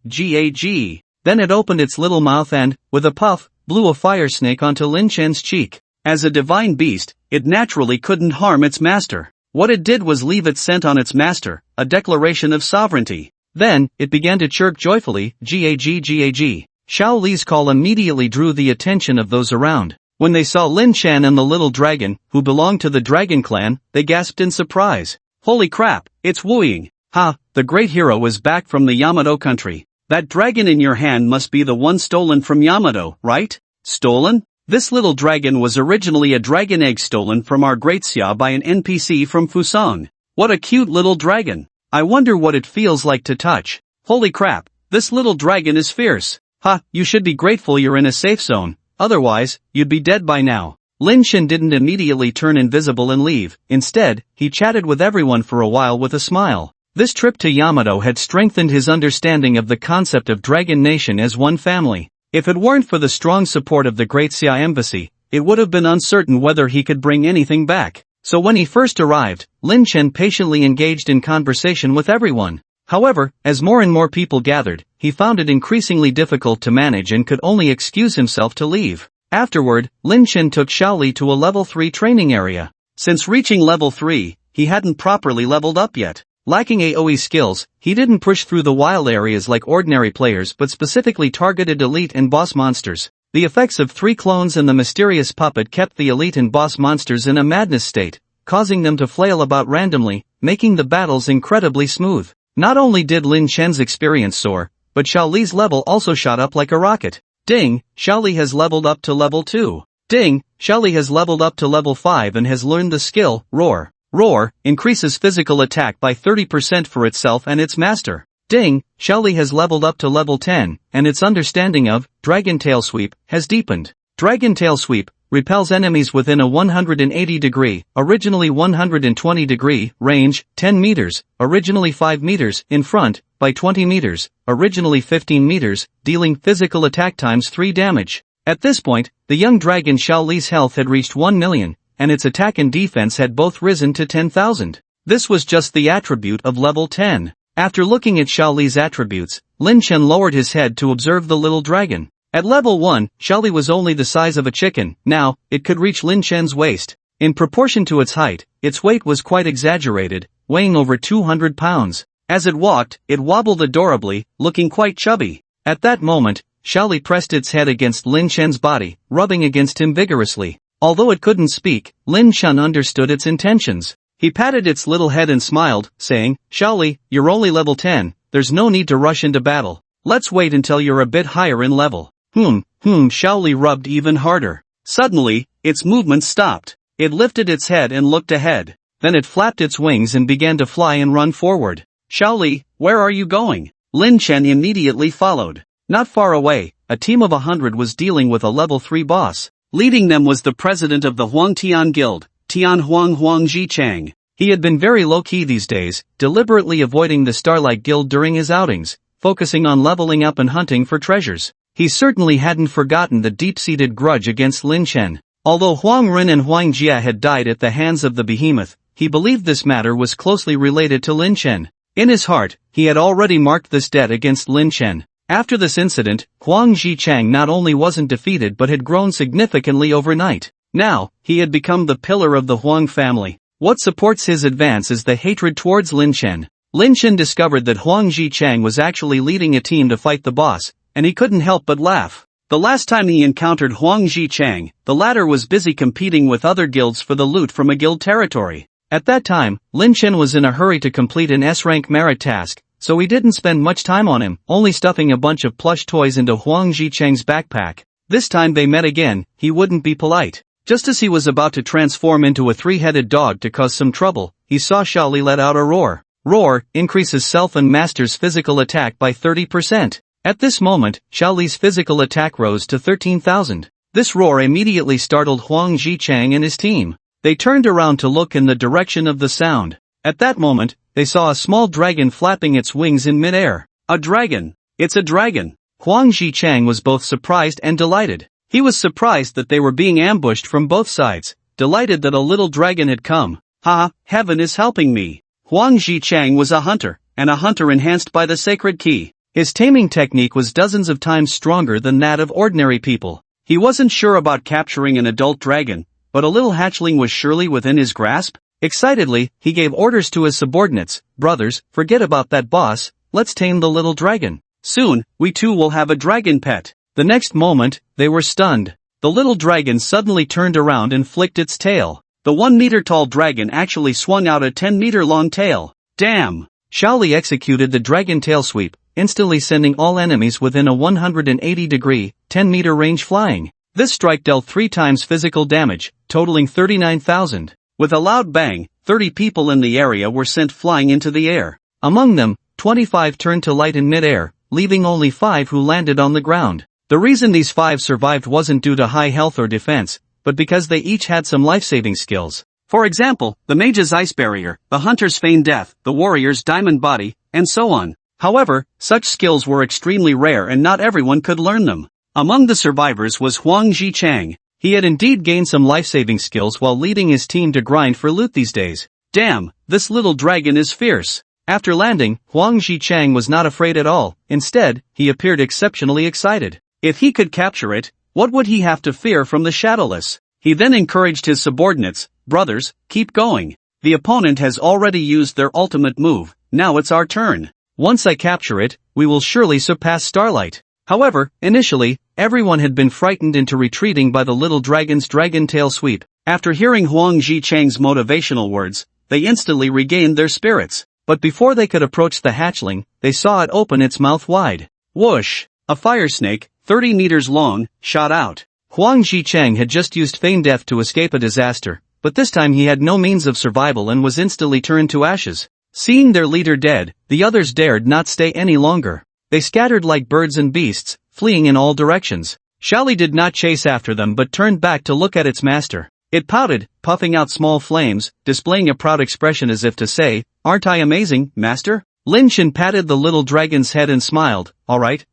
gag. Then it opened its little mouth and, with a puff, blew a fire snake onto Lin Chen's cheek. As a divine beast, it naturally couldn't harm its master. What it did was leave its scent on its master, a declaration of sovereignty. Then, it began to chirp joyfully, gag gag. Shaoli's call immediately drew the attention of those around. When they saw Lin Chen and the little dragon, who belonged to the dragon clan, they gasped in surprise. Holy crap, it's Wu Ying. Ha, the great hero is back from the Yamato country. That dragon in your hand must be the one stolen from Yamato, right? Stolen? This little dragon was originally a dragon egg stolen from our Great Xia by an NPC from Fusang. What a cute little dragon. I wonder what it feels like to touch. Holy crap, this little dragon is fierce. Ha, you should be grateful you're in a safe zone, otherwise, you'd be dead by now. Lin Chen didn't immediately turn invisible and leave. Instead, he chatted with everyone for a while with a smile. This trip to Yamato had strengthened his understanding of the concept of Dragon Nation as one family. If it weren't for the strong support of the Great Xia Embassy, it would have been uncertain whether he could bring anything back. So when he first arrived, Lin Chen patiently engaged in conversation with everyone. However, as more and more people gathered, he found it increasingly difficult to manage and could only excuse himself to leave. Afterward, Lin Chen took Xiaoli to a level 3 training area. Since reaching level 3, he hadn't properly leveled up yet. Lacking AoE skills, he didn't push through the wild areas like ordinary players but specifically targeted elite and boss monsters. The effects of 3 clones and the mysterious puppet kept the elite and boss monsters in a madness state, causing them to flail about randomly, making the battles incredibly smooth. Not only did Lin Chen's experience soar, but Xiaoli's level also shot up like a rocket. Ding, Xiaoli has leveled up to level 2. Ding, Xiaoli has leveled up to level 5 and has learned the skill, Roar. Roar increases physical attack by 30% for itself and its master. Ding, Xiaoli has leveled up to level 10, and its understanding of Dragon Tail Sweep has deepened. Dragon Tail Sweep repels enemies within a 180-degree, originally 120-degree, range, 10 meters, originally 5 meters, in front, by 20 meters, originally 15 meters, dealing physical attack times 3 damage. At this point, the young dragon Xiaoli's health had reached 1 million, and its attack and defense had both risen to 10,000. This was just the attribute of level 10. After looking at Xiaoli's attributes, Lin Chen lowered his head to observe the little dragon. At level 1, Xiaoli was only the size of a chicken. Now, it could reach Lin Chen's waist. In proportion to its height, its weight was quite exaggerated, weighing over 200 pounds. As it walked, it wobbled adorably, looking quite chubby. At that moment, Xiaoli pressed its head against Lin Chen's body, rubbing against him vigorously. Although it couldn't speak, Lin Chen understood its intentions. He patted its little head and smiled, saying, "Xiaoli, you're only level 10, there's no need to rush into battle. Let's wait until you're a bit higher in level." Xiaoli rubbed even harder. Suddenly, its movement stopped. It lifted its head and looked ahead. Then it flapped its wings and began to fly and run forward. "Xiaoli, where are you going?" Lin Chen immediately followed. Not far away, a team of 100 was dealing with a level 3 boss. Leading them was the president of the Huangtian Guild, Tian Huang Jichang. He had been very low-key these days, deliberately avoiding the Starlight Guild during his outings, focusing on leveling up and hunting for treasures. He certainly hadn't forgotten the deep-seated grudge against Lin Chen. Although Huang Ren and Huang Jia had died at the hands of the behemoth, he believed this matter was closely related to Lin Chen. In his heart, he had already marked this debt against Lin Chen. After this incident, Huang Jichang not only wasn't defeated but had grown significantly overnight. Now, he had become the pillar of the Huang family. What supports his advance is the hatred towards Lin Chen. Lin Chen discovered that Huang Jichang was actually leading a team to fight the boss, and he couldn't help but laugh. The last time he encountered Huang Jichang, the latter was busy competing with other guilds for the loot from a guild territory. At that time, Lin Chen was in a hurry to complete an S-rank merit task, so he didn't spend much time on him, only stuffing a bunch of plush toys into Huang Jichang's backpack. This time they met again, he wouldn't be polite. Just as he was about to transform into a 3-headed dog to cause some trouble, he saw Xiaoli let out a roar. Roar increases self and master's physical attack by 30%. At this moment, Xiaoli's physical attack rose to 13,000. This roar immediately startled Huang Jichang and his team. They turned around to look in the direction of the sound. At that moment, they saw a small dragon flapping its wings in midair. A dragon! It's a dragon! Huang Jichang was both surprised and delighted. He was surprised that they were being ambushed from both sides, delighted that a little dragon had come. Ha! Heaven is helping me! Huang Jichang was a hunter, and a hunter enhanced by the sacred key. His taming technique was dozens of times stronger than that of ordinary people. He wasn't sure about capturing an adult dragon, but a little hatchling was surely within his grasp. Excitedly, he gave orders to his subordinates, "Brothers, forget about that boss, let's tame the little dragon. Soon, we too will have a dragon pet." The next moment, they were stunned. The little dragon suddenly turned around and flicked its tail. The 1-meter-tall dragon actually swung out a 10-meter-long tail. Damn! Xiaoli executed the dragon tail sweep, instantly sending all enemies within a 180-degree, 10-meter range flying. This strike dealt 3 times physical damage, totaling 39,000. With a loud bang, 30 people in the area were sent flying into the air. Among them, 25 turned to light in mid-air, leaving only 5 who landed on the ground. The reason these 5 survived wasn't due to high health or defense, but because they each had some life-saving skills. For example, the mage's ice barrier, the hunter's feigned death, the warrior's diamond body, and so on. However, such skills were extremely rare and not everyone could learn them. Among the survivors was Huang Ji-chang. He had indeed gained some life-saving skills while leading his team to grind for loot these days. Damn, this little dragon is fierce. After landing, Huang Ji-chang was not afraid at all. Instead, he appeared exceptionally excited. If he could capture it, what would he have to fear from the Shadowless? He then encouraged his subordinates, brothers, keep going. The opponent has already used their ultimate move, now it's our turn. Once I capture it, we will surely surpass Starlight. However, initially, everyone had been frightened into retreating by the little dragon's dragon tail sweep. After hearing Huang Ji-chang's motivational words, they instantly regained their spirits. But before they could approach the hatchling, they saw it open its mouth wide. Whoosh! A fire snake, 30 meters long, shot out. Huang Ji-chang had just used feigned death to escape a disaster, but this time he had no means of survival and was instantly turned to ashes. Seeing their leader dead, the others dared not stay any longer. They scattered like birds and beasts, fleeing in all directions. Xiaoli did not chase after them but turned back to look at its master. It pouted, puffing out small flames, displaying a proud expression as if to say, "Aren't I amazing, master?" Lin Chen patted the little dragon's head and smiled. Alright,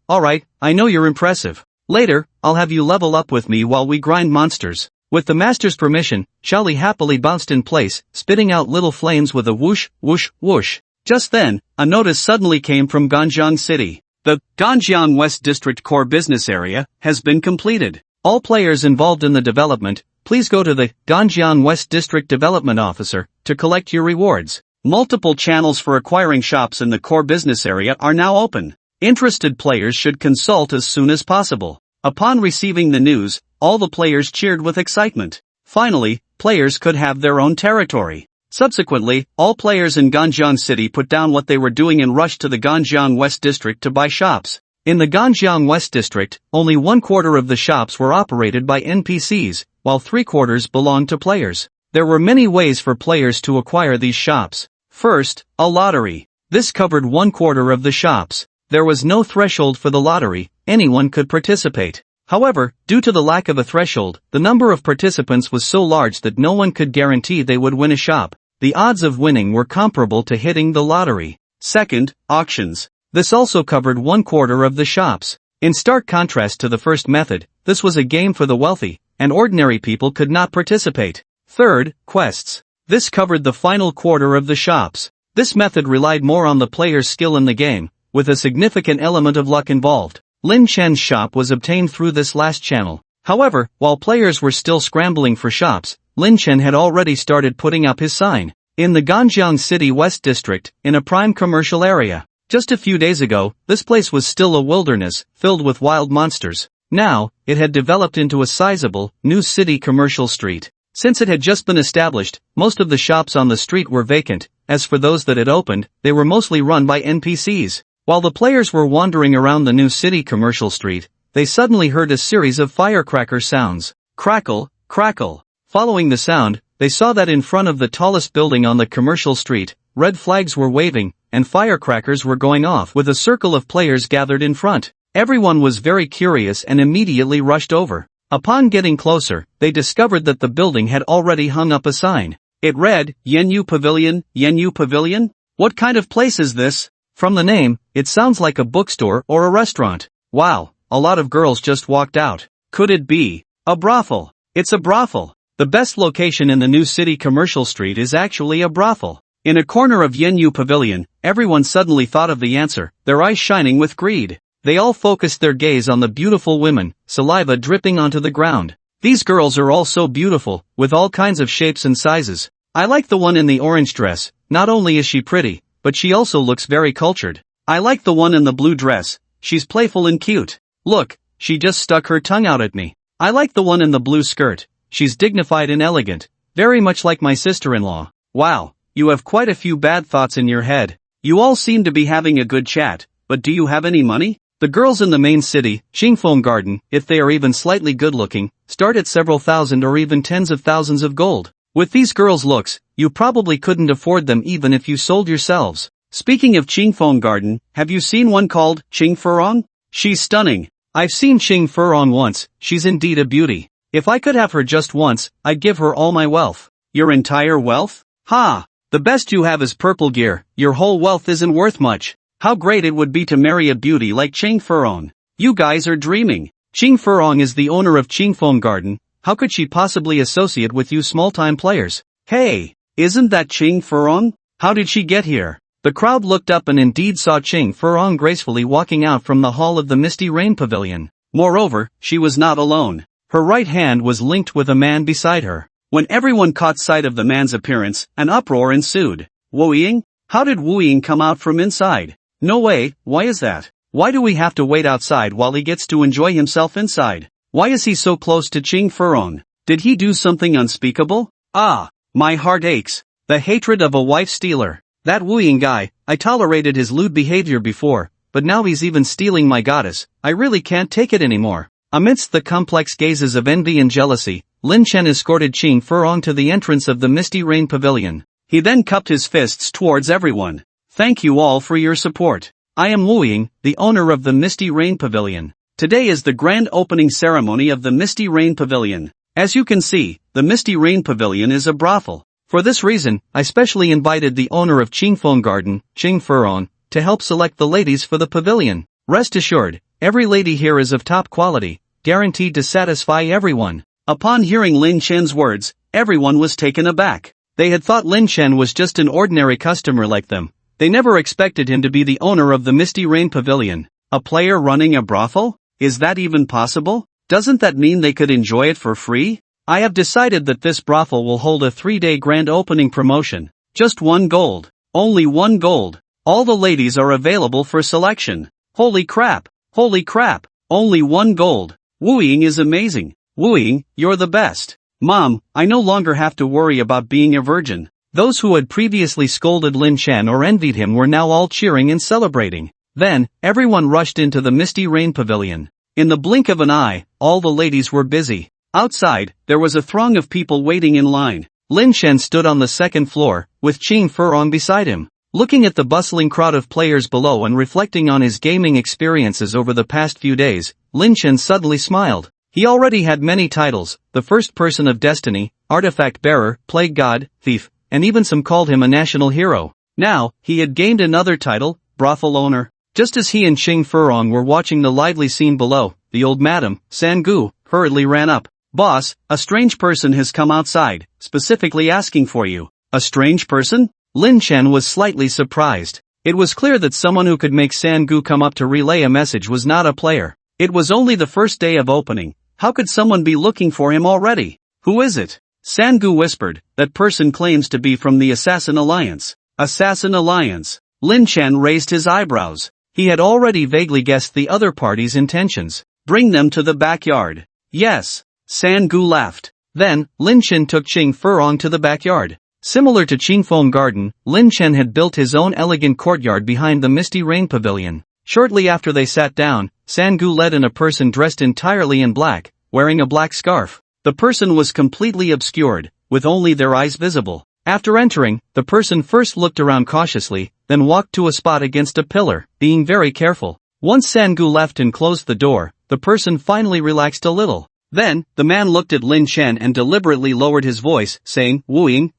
I know you're impressive. Later, I'll have you level up with me while we grind monsters." With the master's permission, Xiaoli happily bounced in place, spitting out little flames with a whoosh, whoosh, whoosh. Just then, a notice suddenly came from Ganjiang City. The Ganjiang West District Core Business Area has been completed. All players involved in the development, please go to the Ganjiang West District Development Officer to collect your rewards. Multiple channels for acquiring shops in the core business area are now open. Interested players should consult as soon as possible. Upon receiving the news, all the players cheered with excitement. Finally, players could have their own territory. Subsequently, all players in Ganjiang City put down what they were doing and rushed to the Ganjiang West District to buy shops. In the Ganjiang West District, only 1/4 of the shops were operated by NPCs, while 3/4 belonged to players. There were many ways for players to acquire these shops. First, a lottery. This covered 1/4 of the shops. There was no threshold for the lottery, anyone could participate. However, due to the lack of a threshold, the number of participants was so large that no one could guarantee they would win a shop. The odds of winning were comparable to hitting the lottery. Second, auctions. This also covered 1/4 of the shops. In stark contrast to the first method, this was a game for the wealthy, and ordinary people could not participate. Third, quests. This covered the final 1/4 of the shops. This method relied more on the player's skill in the game, with a significant element of luck involved. Lin Chen's shop was obtained through this last channel. However, while players were still scrambling for shops, Lin Chen had already started putting up his sign. In the Ganjiang City West District, in a prime commercial area. Just a few days ago, this place was still a wilderness, filled with wild monsters. Now, it had developed into a sizable, new city commercial street. Since it had just been established, most of the shops on the street were vacant. As for those that had opened, they were mostly run by NPCs. While the players were wandering around the new city commercial street, they suddenly heard a series of firecracker sounds. Crackle, crackle. Following the sound, they saw that in front of the tallest building on the commercial street, red flags were waving, and firecrackers were going off with a circle of players gathered in front. Everyone was very curious and immediately rushed over. Upon getting closer, they discovered that the building had already hung up a sign. It read, Yenyu Pavilion, Yenyu Pavilion? What kind of place is this? From the name, it sounds like a bookstore or a restaurant. Wow, a lot of girls just walked out. Could it be a brothel? It's a brothel. The best location in the new city commercial street is actually a brothel. In a corner of Yenyu Pavilion, everyone suddenly thought of the answer, their eyes shining with greed. They all focused their gaze on the beautiful women, saliva dripping onto the ground. These girls are all so beautiful, with all kinds of shapes and sizes. I like the one in the orange dress. Not only is she pretty, but she also looks very cultured. I like the one in the blue dress. She's playful and cute. Look, she just stuck her tongue out at me. I like the one in the blue skirt. She's dignified and elegant, very much like my sister-in-law. Wow, you have quite a few bad thoughts in your head. You all seem to be having a good chat, but do you have any money? The girls in the main city, Xingfeng Garden, if they are even slightly good-looking, start at several thousand or even tens of thousands of gold. With these girls' looks, you probably couldn't afford them even if you sold yourselves. Speaking of Xingfeng Garden, have you seen one called Qing Furong? She's stunning. I've seen Qing Furong once, she's indeed a beauty. If I could have her just once, I'd give her all my wealth. Your entire wealth? Ha! The best you have is purple gear, your whole wealth isn't worth much. How great it would be to marry a beauty like Ching Furong. You guys are dreaming. Ching Furong is the owner of Qingfeng Garden, how could she possibly associate with you small-time players? Hey, isn't that Ching Furong? How did she get here? The crowd looked up and indeed saw Ching Furong gracefully walking out from the hall of the Misty Rain Pavilion. Moreover, she was not alone. Her right hand was linked with a man beside her. When everyone caught sight of the man's appearance, an uproar ensued. Wu Ying? How did Wu Ying come out from inside? No way, why is that? Why do we have to wait outside while he gets to enjoy himself inside? Why is he so close to Ching Furong? Did he do something unspeakable? Ah, my heart aches. The hatred of a wife stealer. That Wu Ying guy, I tolerated his lewd behavior before, but now he's even stealing my goddess. I really can't take it anymore. Amidst the complex gazes of envy and jealousy, Lin Chen escorted Ching Furong to the entrance of the Misty Rain Pavilion. He then cupped his fists towards everyone. Thank you all for your support. I am Wu Ying, the owner of the Misty Rain Pavilion. Today is the grand opening ceremony of the Misty Rain Pavilion. As you can see, the Misty Rain Pavilion is a brothel. For this reason, I specially invited the owner of Qingfeng Garden, Ching Furong, to help select the ladies for the pavilion. Rest assured, every lady here is of top quality, guaranteed to satisfy everyone. Upon hearing Lin Chen's words, everyone was taken aback. They had thought Lin Chen was just an ordinary customer like them. They never expected him to be the owner of the Misty Rain Pavilion. A player running a brothel? Is that even possible? Doesn't that mean they could enjoy it for free? I have decided that this brothel will hold a 3-day grand opening promotion. Just 1 gold. Only 1 gold. All the ladies are available for selection. Holy crap! Holy crap! Only 1 gold. Wu Ying is amazing. Wu Ying, you're the best. Mom, I no longer have to worry about being a virgin. Those who had previously scolded Lin Chen or envied him were now all cheering and celebrating. Then, everyone rushed into the Misty Rain Pavilion. In the blink of an eye, all the ladies were busy. Outside, there was a throng of people waiting in line. Lin Chen stood on the 2nd floor, with Ching Furong beside him. Looking at the bustling crowd of players below and reflecting on his gaming experiences over the past few days, Lin Chen suddenly smiled. He already had many titles, the First Person of Destiny, Artifact Bearer, Plague God, Thief, and even some called him a national hero. Now, he had gained another title, Brothel Owner. Just as he and Ching Furong were watching the lively scene below, the old madam, Sangu, hurriedly ran up. Boss, a strange person has come outside, specifically asking for you. A strange person? Lin Chen was slightly surprised. It was clear that someone who could make Sangu come up to relay a message was not a player. It was only the first day of opening. How could someone be looking for him already? Who is it? Sangu whispered, that person claims to be from the Assassin Alliance. Assassin Alliance. Lin Chen raised his eyebrows. He had already vaguely guessed the other party's intentions. Bring them to the backyard. Yes. Sangu laughed. Then, Lin Chen took Ching Furong to the backyard. Similar to Qingfeng Garden, Lin Chen had built his own elegant courtyard behind the Misty Rain Pavilion. Shortly after they sat down, Sangu led in a person dressed entirely in black, wearing a black scarf. The person was completely obscured, with only their eyes visible. After entering, the person first looked around cautiously, then walked to a spot against a pillar, being very careful. Once Sangu left and closed the door, the person finally relaxed a little. Then, the man looked at Lin Chen and deliberately lowered his voice, saying, Wu Ying,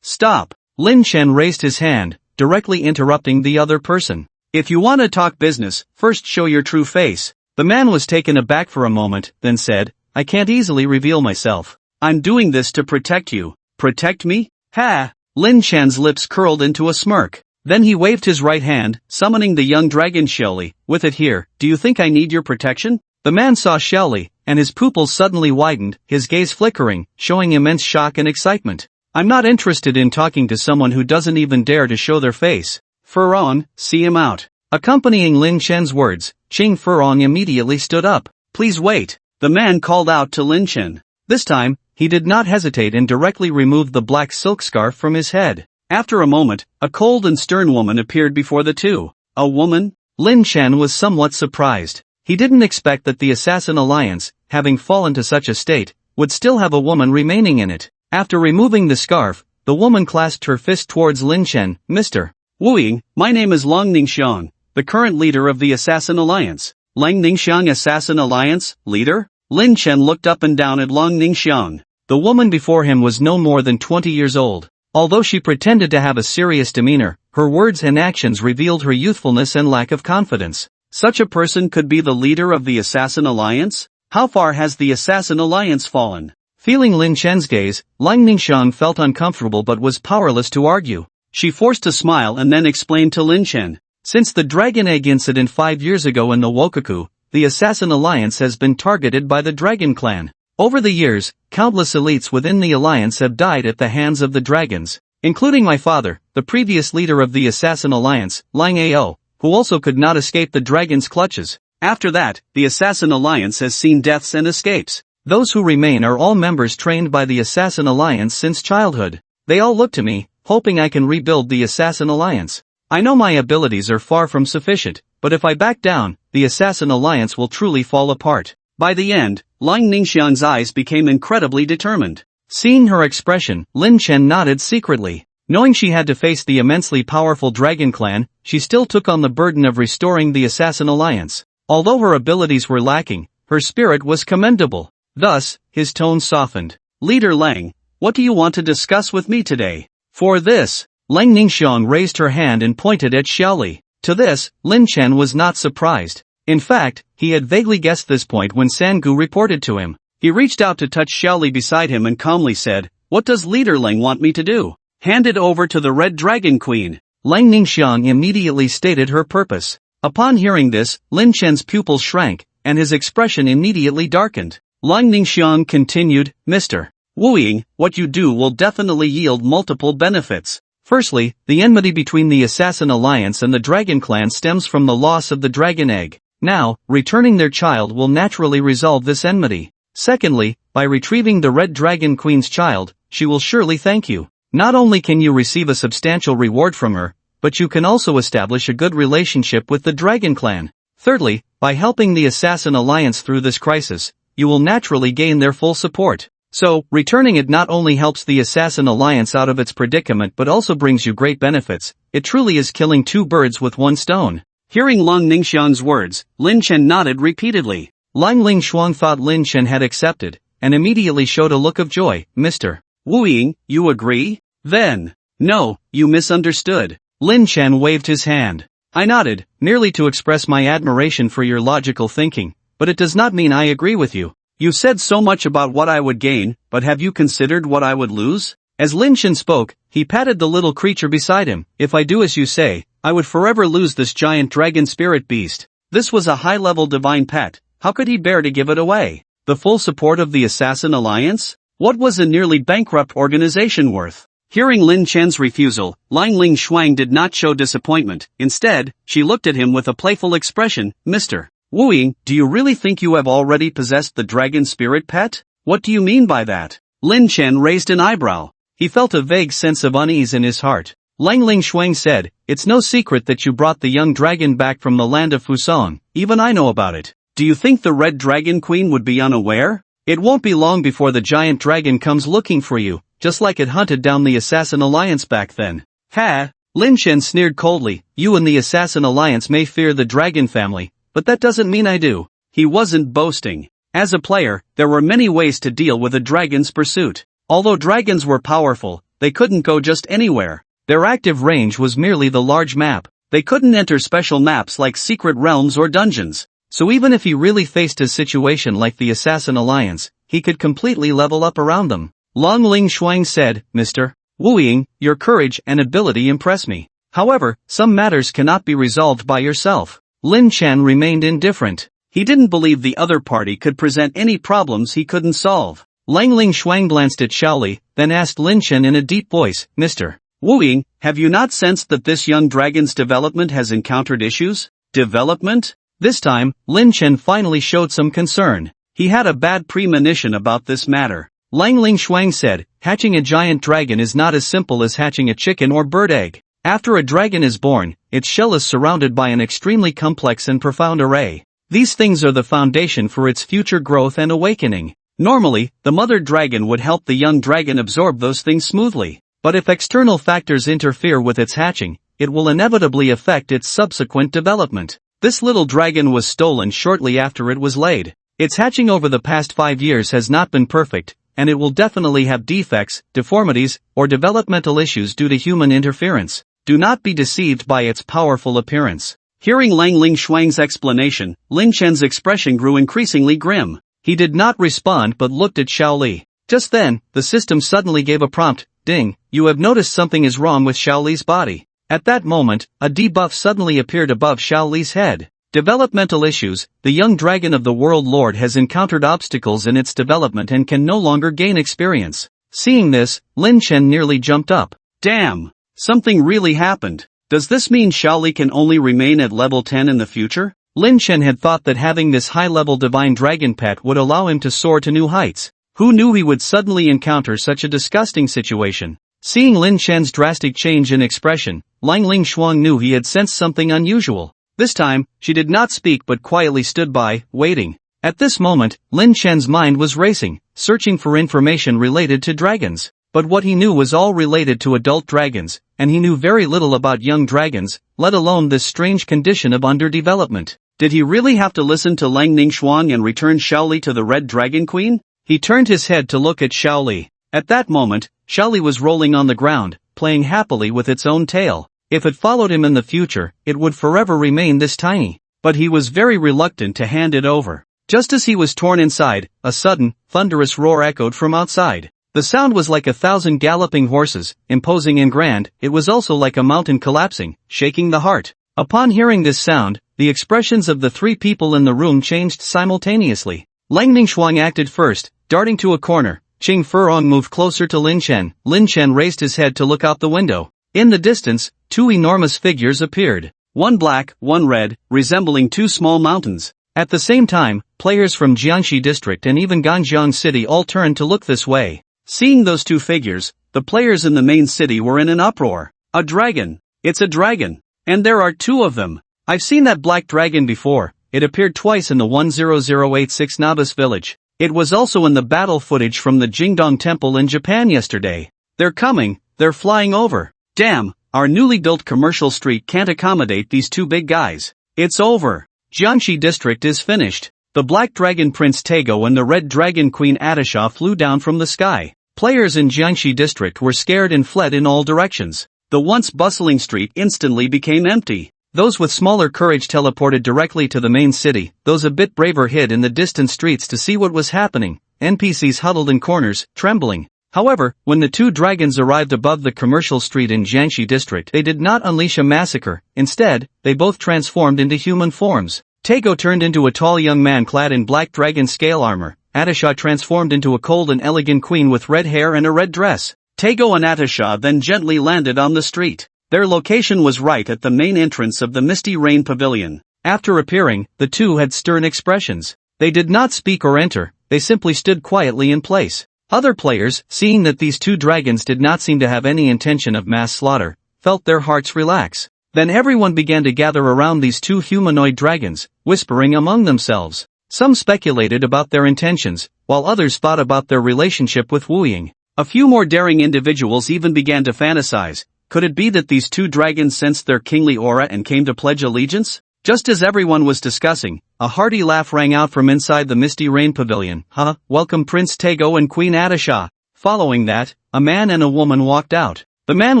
stop. Lin Chen raised his hand, directly interrupting the other person. If you want to talk business, first show your true face. The man was taken aback for a moment, then said, I can't easily reveal myself. I'm doing this to protect you. Protect me? Ha! Lin Chen's lips curled into a smirk. Then he waved his right hand, summoning the young dragon Xiaoli. With it here, do you think I need your protection? The man saw Xiaoli, and his pupils suddenly widened, his gaze flickering, showing immense shock and excitement. I'm not interested in talking to someone who doesn't even dare to show their face. Furong, see him out. Accompanying Lin Chen's words, Ching Furong immediately stood up. Please wait. The man called out to Lin Chen. This time, he did not hesitate and directly removed the black silk scarf from his head. After a moment, a cold and stern woman appeared before the two. A woman? Lin Chen was somewhat surprised. He didn't expect that the Assassin Alliance, having fallen to such a state, would still have a woman remaining in it. After removing the scarf, the woman clasped her fist towards Lin Chen. Mr. Wu Ying, my name is Long Ningxiang, the current leader of the Assassin Alliance. Lang Ningxiang Assassin Alliance, leader? Lin Chen looked up and down at Long Ningxiang. The woman before him was no more than 20 years old. Although she pretended to have a serious demeanor, her words and actions revealed her youthfulness and lack of confidence. Such a person could be the leader of the Assassin Alliance? How far has the Assassin Alliance fallen? Feeling Lin Chen's gaze, Lang Ningxiang felt uncomfortable but was powerless to argue. She forced a smile and then explained to Lin Chen. Since the Dragon Egg incident 5 years ago in the Wokoku, the Assassin Alliance has been targeted by the Dragon Clan. Over the years, countless elites within the alliance have died at the hands of the dragons, including my father, the previous leader of the Assassin Alliance, Lang Ao, who also could not escape the dragon's clutches. After that, the Assassin Alliance has seen deaths and escapes. Those who remain are all members trained by the Assassin Alliance since childhood. They all look to me, hoping I can rebuild the Assassin Alliance. I know my abilities are far from sufficient, but if I back down, the Assassin Alliance will truly fall apart. By the end, Lang Ningxiang's eyes became incredibly determined. Seeing her expression, Lin Chen nodded secretly. Knowing she had to face the immensely powerful Dragon Clan, she still took on the burden of restoring the Assassin Alliance. Although her abilities were lacking, her spirit was commendable. Thus, his tone softened. Leader Lang, what do you want to discuss with me today? For this, Lang Ningxiang raised her hand and pointed at Xiaoli. To this, Lin Chen was not surprised. In fact, he had vaguely guessed this point when Sangu reported to him. He reached out to touch Xiaoli beside him and calmly said, "What does Leader Lang want me to do?" "Hand it over to the Red Dragon Queen." Lang Ningxiang immediately stated her purpose. Upon hearing this, Lin Chen's pupils shrank, and his expression immediately darkened. Lang Ningxiang continued, "Mr. Wu, what you do will definitely yield multiple benefits. Firstly, the enmity between the Assassin Alliance and the Dragon Clan stems from the loss of the Dragon Egg. Now, returning their child will naturally resolve this enmity. Secondly, by retrieving the Red Dragon Queen's child, she will surely thank you. Not only can you receive a substantial reward from her, but you can also establish a good relationship with the Dragon Clan. Thirdly, by helping the Assassin Alliance through this crisis, you will naturally gain their full support. So, returning it not only helps the Assassin Alliance out of its predicament but also brings you great benefits. It truly is killing two birds with one stone." Hearing Lang Ningxiang's words, Lin Chen nodded repeatedly. Lang Lingshuang thought Lin Chen had accepted, and immediately showed a look of joy. "Mr. Wu, you agree? Then, no, you misunderstood." Lin Chen waved his hand. I nodded, merely to express my admiration for your logical thinking, but it does not mean I agree with you. You said so much about what I would gain, but have you considered what I would lose? As Lin Chen spoke, he patted the little creature beside him. "If I do as you say, I would forever lose this giant dragon spirit beast." This was a high-level divine pet. How could he bear to give it away? The full support of the Assassin Alliance? What was a nearly bankrupt organization worth? Hearing Lin Chen's refusal, Lang Lingshuang did not show disappointment. Instead, she looked at him with a playful expression. "Mr. Wu, do you really think you have already possessed the dragon spirit pet? What do you mean by that?" Lin Chen raised an eyebrow. He felt a vague sense of unease in his heart. Lang Lingshuang said, "It's no secret that you brought the young dragon back from the land of Fusong. Even I know about it. Do you think the Red Dragon Queen would be unaware? It won't be long before the giant dragon comes looking for you, just like it hunted down the Assassin Alliance back then." "Ha!" Lin Chen sneered coldly. "You and the Assassin Alliance may fear the dragon family, but that doesn't mean I do." He wasn't boasting. As a player, there were many ways to deal with a dragon's pursuit. Although dragons were powerful, they couldn't go just anywhere. Their active range was merely the large map. They couldn't enter special maps like secret realms or dungeons. So even if he really faced a situation like the Assassin Alliance, he could completely level up around them. Lang Lingshuang said, "Mr. Wu, your courage and ability impress me. However, some matters cannot be resolved by yourself." Lin Chen remained indifferent. He didn't believe the other party could present any problems he couldn't solve. Lang Lingshuang glanced at Xiaoli, then asked Lin Chen in a deep voice, "Mr. Wu, have you not sensed that this young dragon's development has encountered issues?" "Development?" This time, Lin Chen finally showed some concern. He had a bad premonition about this matter. Lang Lingshuang said, "Hatching a giant dragon is not as simple as hatching a chicken or bird egg. After a dragon is born, its shell is surrounded by an extremely complex and profound array. These things are the foundation for its future growth and awakening. Normally, the mother dragon would help the young dragon absorb those things smoothly. But if external factors interfere with its hatching, it will inevitably affect its subsequent development. This little dragon was stolen shortly after it was laid. Its hatching over the past 5 years has not been perfect, and it will definitely have defects, deformities, or developmental issues due to human interference. Do not be deceived by its powerful appearance. Hearing Lang Lingshuang's explanation, Lin Chen's expression grew increasingly grim. He did not respond but looked at Xiao Li. Just then, the system suddenly gave a prompt, "Ding, you have noticed something is wrong with Xiao Li's body." At that moment, a debuff suddenly appeared above Xiao Li's head. Developmental issues. The young dragon of the World Lord has encountered obstacles in its development and can no longer gain experience. Seeing this, Lin Chen nearly jumped up. Damn! Something really happened. Does this mean Xiao Li can only remain at level 10 in the future? Lin Chen had thought that having this high-level divine dragon pet would allow him to soar to new heights. Who knew he would suddenly encounter such a disgusting situation? Seeing Lin Chen's drastic change in expression, Lang Lingshuang knew he had sensed something unusual. This time, she did not speak but quietly stood by, waiting. At this moment, Lin Chen's mind was racing, searching for information related to dragons. But what he knew was all related to adult dragons, and he knew very little about young dragons, let alone this strange condition of underdevelopment. Did he really have to listen to Lang Lingshuang and return Xiao Li to the Red Dragon Queen? He turned his head to look at Xiao Li. At that moment, Xiao Li was rolling on the ground, playing happily with its own tail. If it followed him in the future, it would forever remain this tiny. But he was very reluctant to hand it over. Just as he was torn inside, a sudden, thunderous roar echoed from outside. The sound was like 1,000 galloping horses, imposing and grand. It was also like a mountain collapsing, shaking the heart. Upon hearing this sound, the expressions of the three people in the room changed simultaneously. Lang Lingshuang acted first, darting to a corner. Qing Furong moved closer to Lin Chen. Lin Chen raised his head to look out the window. In the distance, two enormous figures appeared. One black, one red, resembling two small mountains. At the same time, players from Jiangxi District and even Ganjiang City all turned to look this way. Seeing those two figures, the players in the main city were in an uproar. A dragon! It's a dragon! And there are two of them! I've seen that black dragon before. It appeared twice in the 10086 Nabis village. It was also in the battle footage from the Jingdong Temple in Japan yesterday. They're coming, they're flying over. Damn, our newly built commercial street can't accommodate these two big guys. It's over. Jiangxi District is finished. The Black Dragon Prince Tago and the Red Dragon Queen Atisha flew down from the sky. Players in Jiangxi District were scared and fled in all directions. The once bustling street instantly became empty. Those with smaller courage teleported directly to the main city. Those a bit braver hid in the distant streets to see what was happening. NPCs huddled in corners, trembling. However, when the two dragons arrived above the commercial street in Jiangxi District, they did not unleash a massacre. Instead, they both transformed into human forms. Tago turned into a tall young man clad in black dragon scale armor. Atisha transformed into a cold and elegant queen with red hair and a red dress. Tago and Atisha then gently landed on the street. Their location was right at the main entrance of the Misty Rain Pavilion. After appearing, the two had stern expressions. They did not speak or enter, they simply stood quietly in place. Other players, seeing that these two dragons did not seem to have any intention of mass slaughter, felt their hearts relax. Then everyone began to gather around these two humanoid dragons, whispering among themselves. Some speculated about their intentions, while others thought about their relationship with Wu Ying. A few more daring individuals even began to fantasize. Could it be that these two dragons sensed their kingly aura and came to pledge allegiance? Just as everyone was discussing, a hearty laugh rang out from inside the Misty Rain Pavilion. Welcome Prince Tago and Queen Atisha. Following that, a man and a woman walked out. The man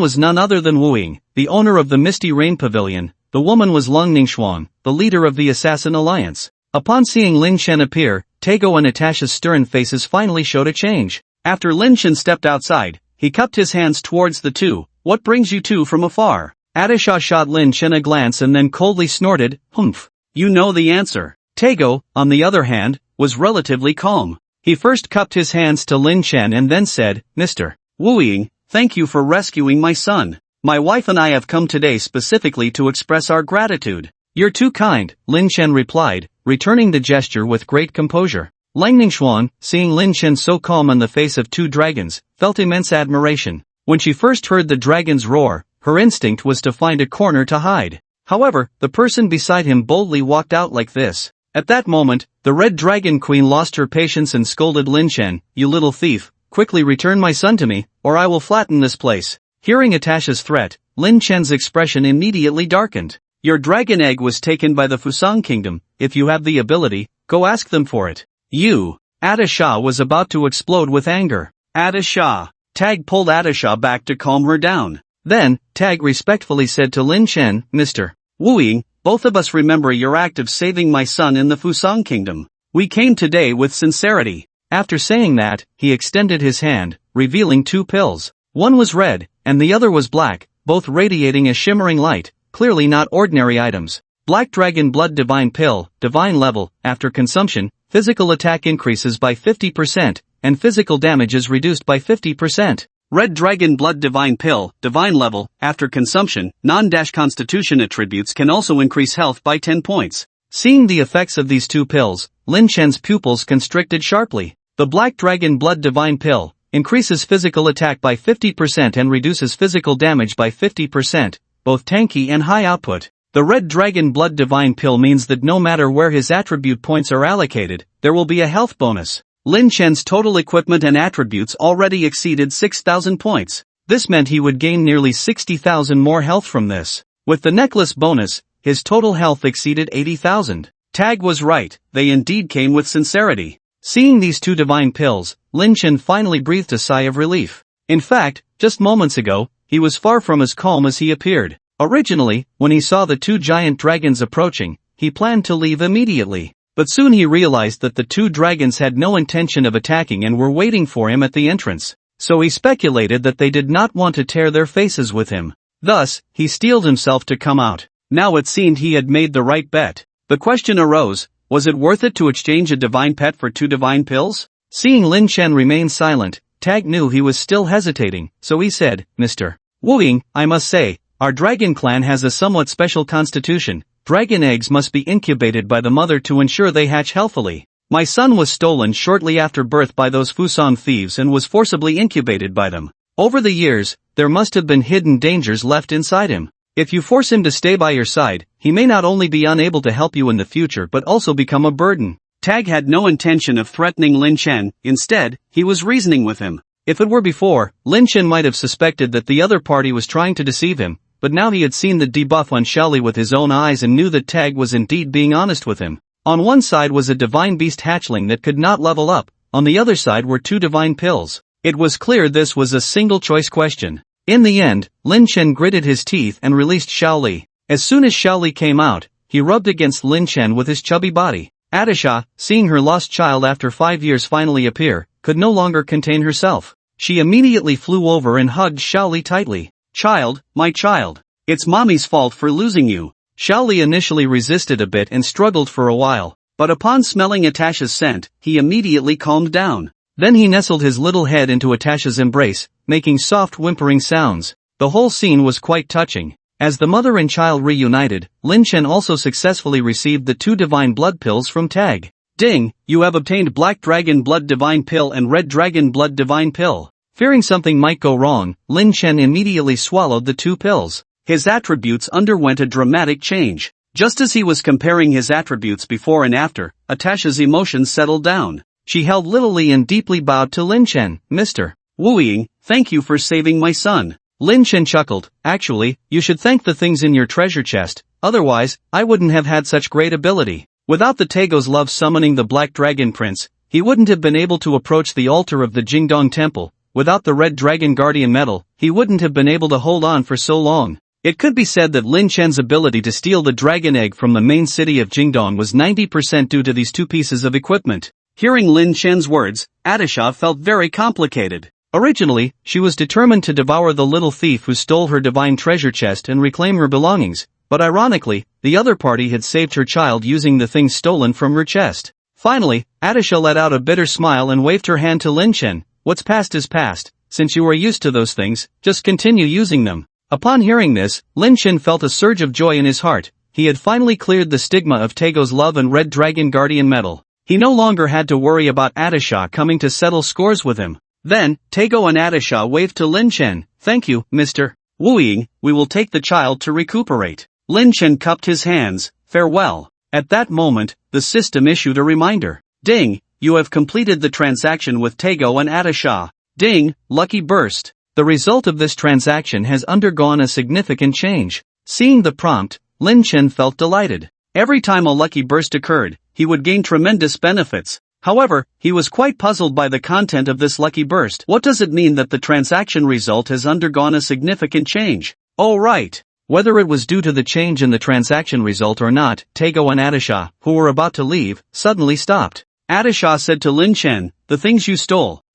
was none other than Wu Ying, the owner of the Misty Rain Pavilion. The woman was Lang Lingshuang, the leader of the Assassin Alliance. Upon seeing Lin Chen appear, Tago and Atasha's stern faces finally showed a change. After Lin Chen stepped outside, he cupped his hands towards the two. What brings you two from afar? Atisha shot Lin Chen a glance and then coldly snorted, humph. You know the answer. Tago, on the other hand, was relatively calm. He first cupped his hands to Lin Chen and then said, Mr. Wu Ying, thank you for rescuing my son. My wife and I have come today specifically to express our gratitude. You're too kind, Lin Chen replied, returning the gesture with great composure. Lang Lingshuang, seeing Lin Chen so calm on the face of two dragons, felt immense admiration. When she first heard the dragon's roar, her instinct was to find a corner to hide. However, the person beside him boldly walked out like this. At that moment, the Red Dragon Queen lost her patience and scolded Lin Chen, You little thief, quickly return my son to me, or I will flatten this place. Hearing Atasha's threat, Lin Chen's expression immediately darkened. Your dragon egg was taken by the Fusang Kingdom. If you have the ability, go ask them for it. You. Atisha was about to explode with anger. Atisha. Tag pulled Atisha back to calm her down. Then, Tag respectfully said to Lin Chen, Mr. Wu Ying, both of us remember your act of saving my son in the Fusang Kingdom. We came today with sincerity. After saying that, he extended his hand, revealing 2 pills. One was red, and the other was black, both radiating a shimmering light, clearly not ordinary items. Black Dragon Blood Divine Pill, Divine Level, after consumption, physical attack increases by 50%, and physical damage is reduced by 50%. Red Dragon Blood Divine Pill, Divine Level, after consumption, non-constitution attributes can also increase health by 10 points. Seeing the effects of these 2 pills, Lin Chen's pupils constricted sharply. The Black Dragon Blood Divine Pill increases physical attack by 50% and reduces physical damage by 50%, both tanky and high output. The Red Dragon Blood Divine Pill means that no matter where his attribute points are allocated, there will be a health bonus. Lin Chen's total equipment and attributes already exceeded 6,000 points. This meant he would gain nearly 60,000 more health from this. With the necklace bonus, his total health exceeded 80,000. Tag was right, they indeed came with sincerity. Seeing these 2 divine pills, Lin Chen finally breathed a sigh of relief. In fact, just moments ago, he was far from as calm as he appeared. Originally, when he saw the 2 giant dragons approaching, he planned to leave immediately. But soon he realized that the 2 dragons had no intention of attacking and were waiting for him at the entrance. So he speculated that they did not want to tear their faces with him. Thus, he steeled himself to come out. Now it seemed he had made the right bet. The question arose, was it worth it to exchange a divine pet for 2 divine pills? Seeing Lin Chen remain silent, Tag knew he was still hesitating, so he said, Mr. Wu Ying, I must say, our dragon clan has a somewhat special constitution. Dragon eggs must be incubated by the mother to ensure they hatch healthily. My son was stolen shortly after birth by those Fusang thieves and was forcibly incubated by them. Over the years, there must have been hidden dangers left inside him. If you force him to stay by your side, he may not only be unable to help you in the future but also become a burden. Tag had no intention of threatening Lin Chen, instead, he was reasoning with him. If it were before, Lin Chen might have suspected that the other party was trying to deceive him, but now he had seen the debuff on Xiaoli with his own eyes and knew that Tag was indeed being honest with him. On one side was a divine beast hatchling that could not level up, on the other side were 2 divine pills. It was clear this was a single-choice question. In the end, Lin Chen gritted his teeth and released Xiaoli. As soon as Xiaoli came out, he rubbed against Lin Chen with his chubby body. Atisha, seeing her lost child after 5 years finally appear, could no longer contain herself. She immediately flew over and hugged Xiaoli tightly. Child, my child. It's mommy's fault for losing you. Xiaoli initially resisted a bit and struggled for a while, but upon smelling Atasha's scent, he immediately calmed down. Then he nestled his little head into Atasha's embrace, making soft whimpering sounds. The whole scene was quite touching. As the mother and child reunited, Lin Chen also successfully received the 2 divine blood pills from Tag. Ding, you have obtained Black Dragon Blood Divine Pill and Red Dragon Blood Divine Pill. Fearing something might go wrong, Lin Chen immediately swallowed the 2 pills. His attributes underwent a dramatic change. Just as he was comparing his attributes before and after, Atasha's emotions settled down. She held literally and deeply bowed to Lin Chen. Mr. Wu Ying, thank you for saving my son. Lin Chen chuckled. Actually, you should thank the things in your treasure chest, otherwise, I wouldn't have had such great ability. Without the Taego's love summoning the Black Dragon Prince, he wouldn't have been able to approach the altar of the Jingdong Temple. Without the Red Dragon Guardian Medal, he wouldn't have been able to hold on for so long. It could be said that Lin Chen's ability to steal the dragon egg from the main city of Jingdong was 90% due to these 2 pieces of equipment. Hearing Lin Chen's words, Atisha felt very complicated. Originally, she was determined to devour the little thief who stole her divine treasure chest and reclaim her belongings, but ironically, the other party had saved her child using the things stolen from her chest. Finally, Atisha let out a bitter smile and waved her hand to Lin Chen. What's past is past, since you are used to those things, just continue using them. Upon hearing this, Lin Chen felt a surge of joy in his heart. He had finally cleared the stigma of Taego's love and Red Dragon Guardian Medal. He no longer had to worry about Atisha coming to settle scores with him. Then, Taego and Atisha waved to Lin Chen. Thank you, Mr. Wu Ying, we will take the child to recuperate. Lin Chen cupped his hands. Farewell. At that moment, the system issued a reminder. Ding, you have completed the transaction with Taego and Atisha. Ding, lucky burst. The result of this transaction has undergone a significant change. Seeing the prompt, Lin Chen felt delighted. Every time a lucky burst occurred, he would gain tremendous benefits. However, he was quite puzzled by the content of this lucky burst. What does it mean that the transaction result has undergone a significant change? Oh right. Whether it was due to the change in the transaction result or not, Taego and Atisha, who were about to leave, suddenly stopped. Atisha said to Lin Chen, "The things you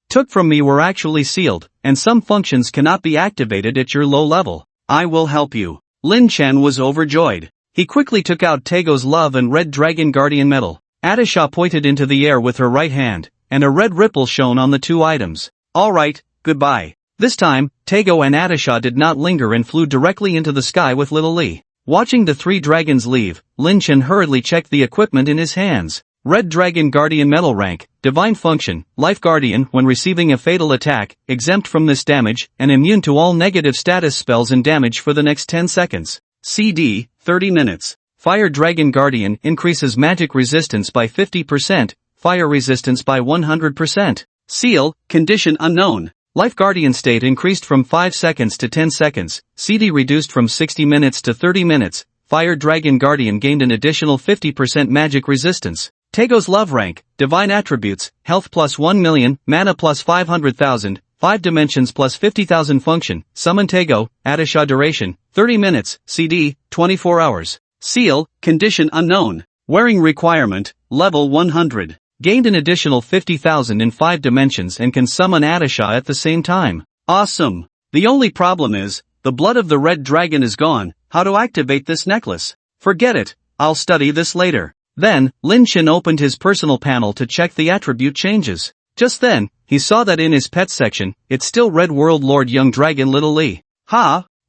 took from me were actually sealed, and some functions cannot be activated at your low level. I will help you." Lin Chen was overjoyed. He quickly took out Taego's Love and Red Dragon Guardian Medal. Atisha pointed into the air with her right hand, and a red ripple shone on the two items. "Alright, goodbye." This time, Taego and Atisha did not linger and flew directly into the sky with little Lee. Watching the three dragons leave, Lin Chen hurriedly checked the equipment in his hands. Red Dragon Guardian Medal rank, Divine Function, Life Guardian when receiving a fatal attack, exempt from this damage, and immune to all negative status spells and damage for the next 10 seconds. CD, 30 minutes. Fire Dragon Guardian increases magic resistance by 50%, fire resistance by 100%. Seal, condition unknown. Life Guardian state increased from 5 seconds to 10 seconds, CD reduced from 60 minutes to 30 minutes, Fire Dragon Guardian gained an additional 50% magic resistance. Taego's Love rank, Divine Attributes, Health plus 1 million, Mana plus 500,000, 5 Dimensions plus 50,000 Function, Summon Taego, Atisha duration, 30 minutes, CD, 24 hours. Seal, condition unknown. Wearing requirement, level 100. Gained an additional 50,000 in 5 dimensions and can summon Atisha at the same time. Awesome. The only problem is, the blood of the red dragon is gone. How to activate this necklace? Forget it, I'll study this later. Then, Lin Chen opened his personal panel to check the attribute changes. Just then, he saw that in his pet section, it's still Red World Lord Young Dragon Little Lee.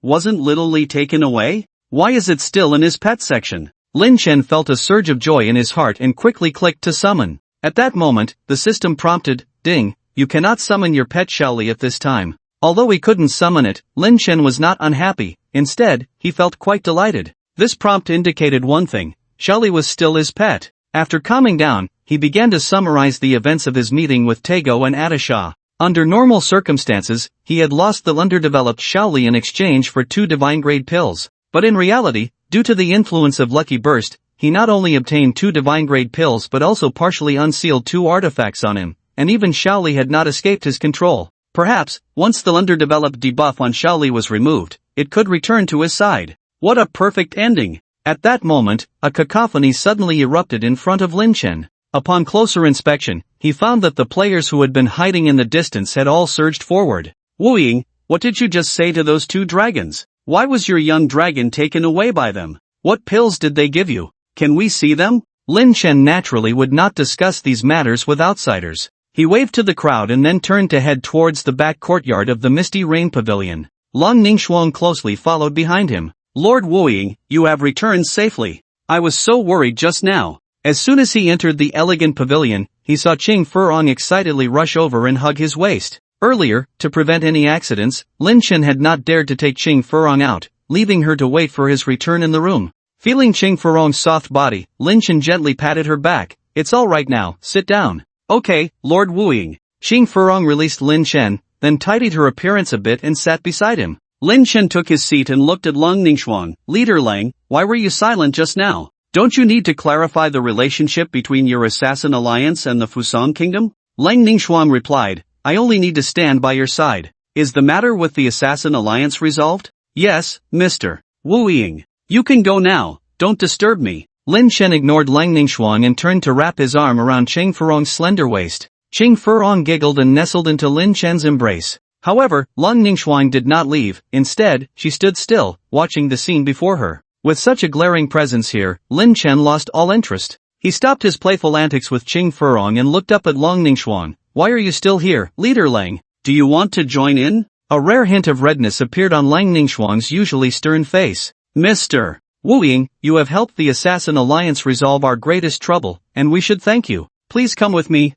Wasn't Little Lee taken away? Why is it still in his pet section? Lin Chen felt a surge of joy in his heart and quickly clicked to summon. At that moment, the system prompted, "Ding, you cannot summon your pet Xiaoli at this time." Although he couldn't summon it, Lin Chen was not unhappy. Instead, he felt quite delighted. This prompt indicated one thing, Xiaoli was still his pet. After calming down, he began to summarize the events of his meeting with Taego and Atisha. Under normal circumstances, he had lost the underdeveloped Xiaoli in exchange for 2 divine-grade pills. But in reality, due to the influence of Lucky Burst, he not only obtained 2 divine-grade pills but also partially unsealed 2 artifacts on him, and even Xiaoli had not escaped his control. Perhaps, once the underdeveloped debuff on Xiaoli was removed, it could return to his side. What a perfect ending! At that moment, a cacophony suddenly erupted in front of Lin Chen. Upon closer inspection, he found that the players who had been hiding in the distance had all surged forward. "Wu Ying, what did you just say to those 2 dragons? Why was your young dragon taken away by them? What pills did they give you? Can we see them?" Lin Chen naturally would not discuss these matters with outsiders. He waved to the crowd and then turned to head towards the back courtyard of the Misty Rain Pavilion. Long Ningxuang closely followed behind him. "Lord Wu Ying, you have returned safely. I was so worried just now." As soon as he entered the elegant pavilion, he saw Qing Furong excitedly rush over and hug his waist. Earlier, to prevent any accidents, Lin Chen had not dared to take Qing Furong out, leaving her to wait for his return in the room. Feeling Qing Furong's soft body, Lin Chen gently patted her back. "It's all right now, sit down." "Okay, Lord Wu Ying." Qing Furong released Lin Chen, then tidied her appearance a bit and sat beside him. Lin Chen took his seat and looked at Long Ningxuang. "Leader Lang, why were you silent just now? Don't you need to clarify the relationship between your assassin alliance and the Fusang Kingdom?" Lang Ningxuang replied, "I only need to stand by your side. Is the matter with the assassin alliance resolved?" "Yes, Mr. Wu Ying. You can go now, don't disturb me." Lin Chen ignored Lang Ningxuang and turned to wrap his arm around Qing Furong's slender waist. Qing Furong giggled and nestled into Lin Chen's embrace. However, Long Ningxuang did not leave. Instead, she stood still, watching the scene before her. With such a glaring presence here, Lin Chen lost all interest. He stopped his playful antics with Qing Furong and looked up at Long Ningxuang. "Why are you still here, Leader Lang? Do you want to join in?" A rare hint of redness appeared on Lang Ningxuang's usually stern face. "Mr. Wu Ying, you have helped the Assassin Alliance resolve our greatest trouble, and we should thank you. Please come with me."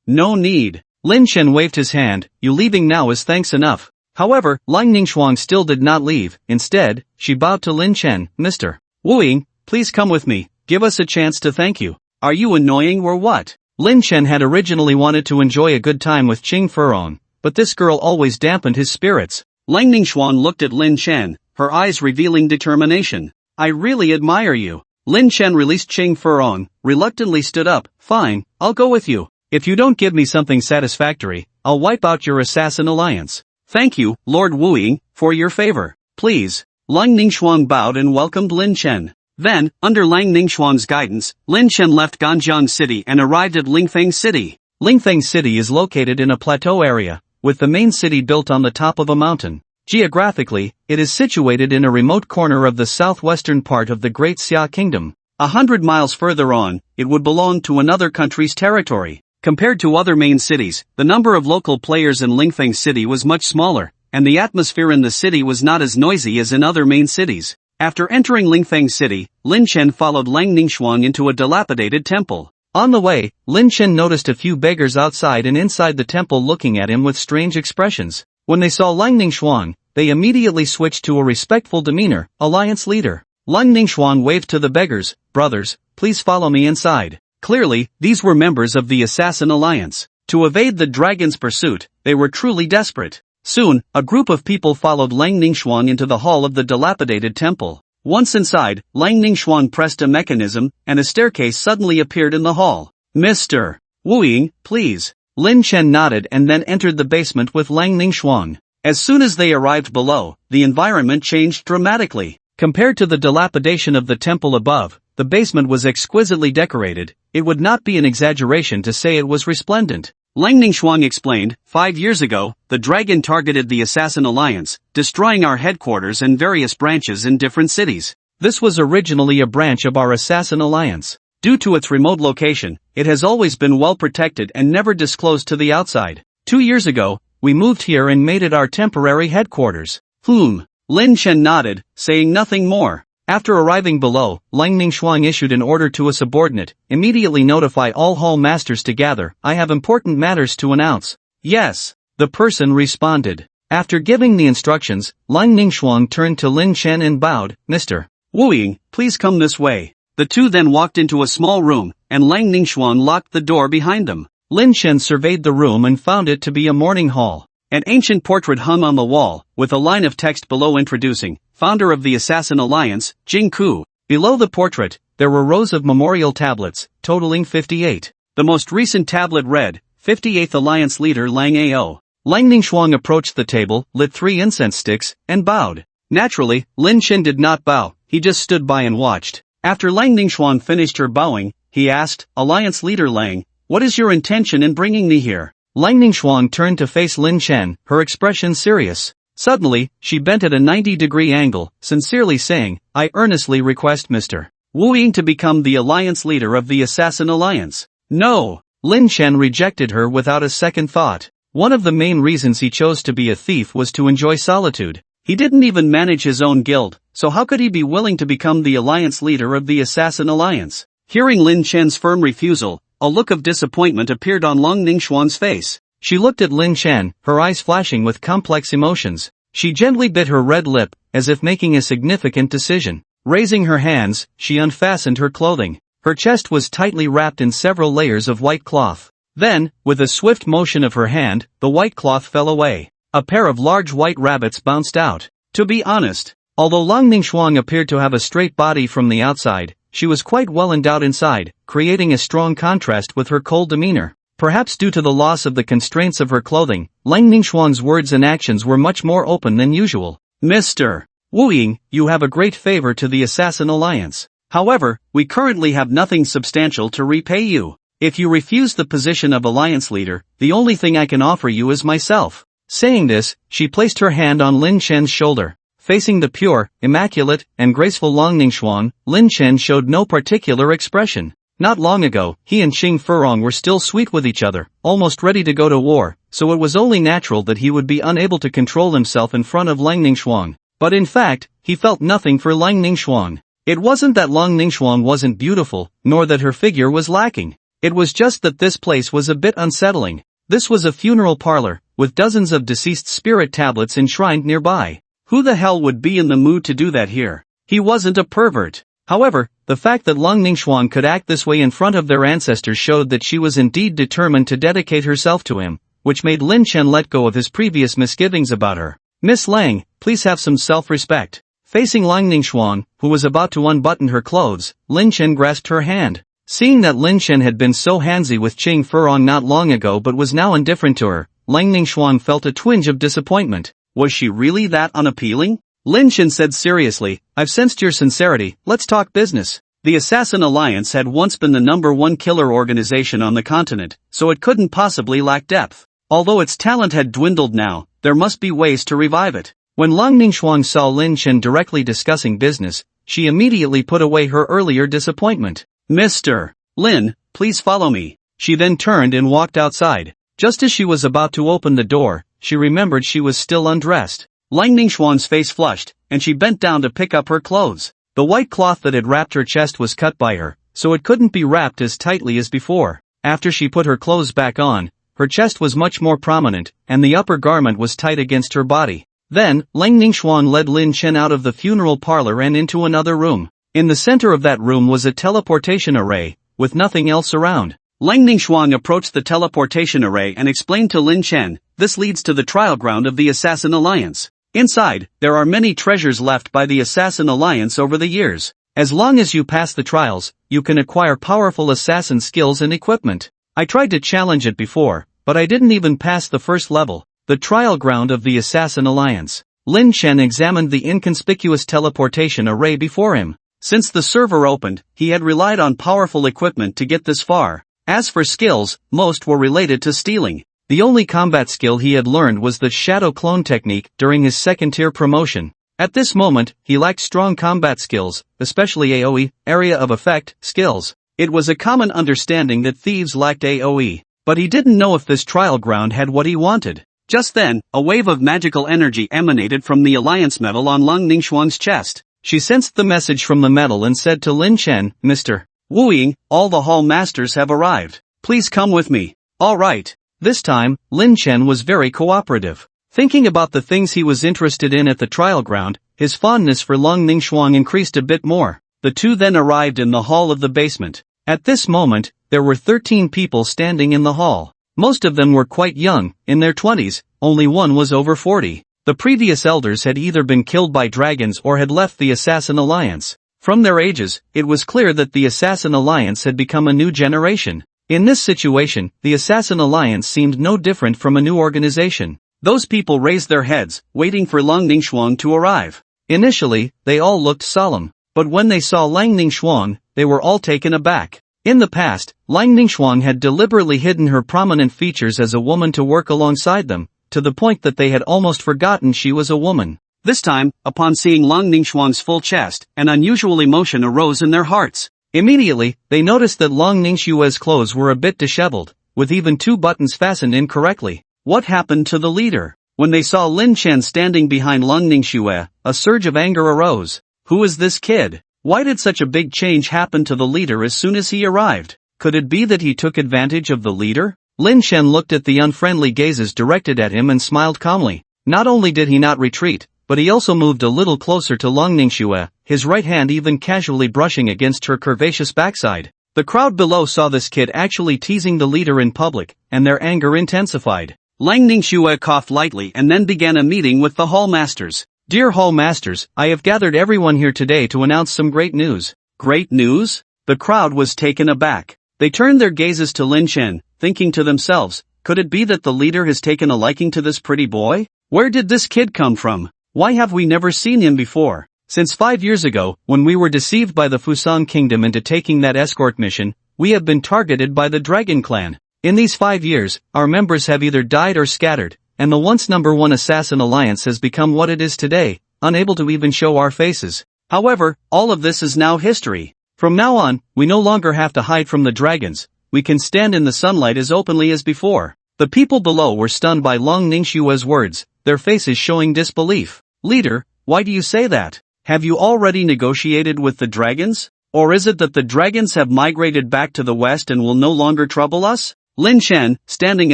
"No need." Lin Chen waved his hand. "You leaving now is thanks enough." However, Lang Ningxuang still did not leave. Instead, she bowed to Lin Chen. "Mr. Wu Ying, please come with me. Give us a chance to thank you." "Are you annoying or what?" Lin Chen had originally wanted to enjoy a good time with Qing Furong, but this girl always dampened his spirits. Lang Ningxuang looked at Lin Chen, her eyes revealing determination. "I really admire you. Lin Chen released Qing Furong, reluctantly stood up. Fine, I'll go with you. If you don't give me something satisfactory, I'll wipe out your assassin alliance. Thank you, Lord Wu, for your favor. Please. Lang Ningxuan bowed and welcomed Lin Chen. Then, under Lang Ningxuan's guidance, Lin Chen left Ganjiang City and arrived at Lingfeng City. Lingfeng City is located in a plateau area, with the main city built on the top of a mountain. Geographically, it is situated in a remote corner of the southwestern part of the Great Xia Kingdom. 100 miles further on, it would belong to another country's territory. Compared to other main cities, the number of local players in Lingfeng City was much smaller, and the atmosphere in the city was not as noisy as in other main cities. After entering Lingfeng City, Lin Chen followed Lang Ningxuan into a dilapidated temple. On the way, Lin Chen noticed a few beggars outside and inside the temple looking at him with strange expressions. When they saw Lang Ningxuan, they immediately switched to a respectful demeanor. Alliance leader. Lang Ningxuan waved to the beggars. Brothers, please follow me inside. Clearly, these were members of the Assassin Alliance. To evade the dragon's pursuit, they were truly desperate. Soon, a group of people followed Lang Ningxuan into the hall of the dilapidated temple. Once inside, Lang Ningxuan pressed a mechanism, and a staircase suddenly appeared in the hall. Mr. Wu, please. Lin Chen nodded and then entered the basement with Lang Ningxuan. As soon as they arrived below, the environment changed dramatically. Compared to the dilapidation of the temple above, the basement was exquisitely decorated. It would not be an exaggeration to say it was resplendent. Lang Ningxuan explained, 5 years ago, the dragon targeted the Assassin Alliance, destroying our headquarters and various branches in different cities. This was originally a branch of our Assassin Alliance. Due to its remote location, it has always been well protected and never disclosed to the outside. 2 years ago, we moved here and made it our temporary headquarters. Lin Chen nodded, saying nothing more. After arriving below, Lang Ningxuan issued an order to a subordinate, immediately notify all hall masters to gather. I have important matters to announce. Yes, the person responded. After giving the instructions, Lang Ningxuan turned to Lin Chen and bowed. Mr. Wu, please come this way. The two then walked into a small room, and Lang Ningxuan locked the door behind them. Lin Chen surveyed the room and found it to be a mourning hall. An ancient portrait hung on the wall, with a line of text below introducing, founder of the Assassin Alliance, Jing Ku. Below the portrait, there were rows of memorial tablets, totaling 58. The most recent tablet read, 58th Alliance Leader Lang Ao. Lang Ningxuan approached the table, lit 3 incense sticks, and bowed. Naturally, Lin Chen did not bow, he just stood by and watched. After Lang Ningxuan finished her bowing, he asked, Alliance Leader Lang, what is your intention in bringing me here? Lang Ningxuan turned to face Lin Chen, her expression serious. Suddenly, she bent at a 90-degree angle, sincerely saying, I earnestly request Mr. Wu to become the alliance leader of the Assassin Alliance. No! Lin Chen rejected her without a second thought. One of the main reasons he chose to be a thief was to enjoy solitude. He didn't even manage his own guild, so how could he be willing to become the alliance leader of the Assassin Alliance? Hearing Lin Chen's firm refusal, a look of disappointment appeared on Lang Ningxuan's face. She looked at Lin Chen, her eyes flashing with complex emotions. She gently bit her red lip, as if making a significant decision. Raising her hands, she unfastened her clothing. Her chest was tightly wrapped in several layers of white cloth. Then, with a swift motion of her hand, the white cloth fell away. A pair of large white rabbits bounced out. To be honest, although Lang Ningxuan appeared to have a straight body from the outside, she was quite well endowed inside, creating a strong contrast with her cold demeanor. Perhaps due to the loss of the constraints of her clothing, Lang Ningxuan's words and actions were much more open than usual. Mr. Wu, you have a great favor to the Assassin Alliance. However, we currently have nothing substantial to repay you. If you refuse the position of alliance leader, the only thing I can offer you is myself. Saying this, she placed her hand on Lin Chen's shoulder. Facing the pure, immaculate, and graceful Lang Ningxuan, Lin Chen showed no particular expression. Not long ago, he and Qing Furong were still sweet with each other, almost ready to go to war, so it was only natural that he would be unable to control himself in front of Lang Ningxuan. But in fact, he felt nothing for Lang Ningxuan. It wasn't that Lang Ningxuan wasn't beautiful, nor that her figure was lacking. It was just that this place was a bit unsettling. This was a funeral parlor, with dozens of deceased spirit tablets enshrined nearby. Who the hell would be in the mood to do that here? He wasn't a pervert. However, the fact that Lang Ningxuan could act this way in front of their ancestors showed that she was indeed determined to dedicate herself to him, which made Lin Chen let go of his previous misgivings about her. Miss Lang, please have some self-respect. Facing Lang Ningxuan, who was about to unbutton her clothes, Lin Chen grasped her hand. Seeing that Lin Chen had been so handsy with Qing Furong not long ago but was now indifferent to her, Lang Ningxuan felt a twinge of disappointment. Was she really that unappealing? Lin Chen said seriously, I've sensed your sincerity, let's talk business. The Assassin Alliance had once been the #1 killer organization on the continent, so it couldn't possibly lack depth. Although its talent had dwindled now, there must be ways to revive it. When Lang Ningxuan saw Lin Chen directly discussing business, she immediately put away her earlier disappointment. Mr. Lin, please follow me. She then turned and walked outside. Just as she was about to open the door, she remembered she was still undressed. Lang Ningxuan's face flushed, and she bent down to pick up her clothes. The white cloth that had wrapped her chest was cut by her, so it couldn't be wrapped as tightly as before. After she put her clothes back on, her chest was much more prominent, and the upper garment was tight against her body. Then, Lang Ningxuan led Lin Chen out of the funeral parlor and into another room. In the center of that room was a teleportation array, with nothing else around. Lang Ningxuan approached the teleportation array and explained to Lin Chen, this leads to the trial ground of the Assassin Alliance. Inside, there are many treasures left by the Assassin Alliance over the years. As long as you pass the trials, you can acquire powerful assassin skills and equipment. I tried to challenge it before, but I didn't even pass the first level. The trial ground of the Assassin Alliance. Lin Chen examined the inconspicuous teleportation array before him. Since the server opened, he had relied on powerful equipment to get this far. As for skills, most were related to stealing. The only combat skill he had learned was the shadow clone technique during his second-tier promotion. At this moment, he lacked strong combat skills, especially AoE, area of effect, skills. It was a common understanding that thieves lacked AoE, but he didn't know if this trial ground had what he wanted. Just then, a wave of magical energy emanated from the Alliance medal on Lang Ningxuan's chest. She sensed the message from the medal and said to Lin Chen, Mr. Wu Ying, all the hall masters have arrived. Please come with me. All right. This time, Lin Chen was very cooperative. Thinking about the things he was interested in at the trial ground, his fondness for Lang Ningxuan increased a bit more. The two then arrived in the hall of the basement. At this moment, there were 13 people standing in the hall. Most of them were quite young, in their 20s, only one was over 40. The previous elders had either been killed by dragons or had left the Assassin Alliance. From their ages, it was clear that the Assassin Alliance had become a new generation. In this situation, the Assassin Alliance seemed no different from a new organization. Those people raised their heads, waiting for Lang Ningxuan to arrive. Initially, they all looked solemn, but when they saw Lang Ningxuan, they were all taken aback. In the past, Lang Ningxuan had deliberately hidden her prominent features as a woman to work alongside them, to the point that they had almost forgotten she was a woman. This time, upon seeing Lang Ningxuan's full chest, an unusual emotion arose in their hearts. Immediately, they noticed that Lang Ningxua's clothes were a bit disheveled, with even 2 buttons fastened incorrectly. What happened to the leader? When they saw Lin Chen standing behind Lang Ningxue, a surge of anger arose. Who is this kid? Why did such a big change happen to the leader as soon as he arrived? Could it be that he took advantage of the leader? Lin Chen looked at the unfriendly gazes directed at him and smiled calmly. Not only did he not retreat, but he also moved a little closer to Lang Ningxue, his right hand even casually brushing against her curvaceous backside. The crowd below saw this kid actually teasing the leader in public, and their anger intensified. Lang Ningxue coughed lightly and then began a meeting with the hall masters. Dear hall masters, I have gathered everyone here today to announce some great news. Great news? The crowd was taken aback. They turned their gazes to Lin Chen, thinking to themselves, could it be that the leader has taken a liking to this pretty boy? Where did this kid come from? Why have we never seen him before? Since 5 years ago, when we were deceived by the Fusang Kingdom into taking that escort mission, we have been targeted by the Dragon Clan. In these 5 years, our members have either died or scattered, and the once #1 Assassin Alliance has become what it is today, unable to even show our faces. However, all of this is now history. From now on, we no longer have to hide from the dragons, we can stand in the sunlight as openly as before. The people below were stunned by Lang Ningxue's words, their faces showing disbelief. Leader, why do you say that? Have you already negotiated with the dragons? Or is it that the dragons have migrated back to the west and will no longer trouble us? Lin Chen, standing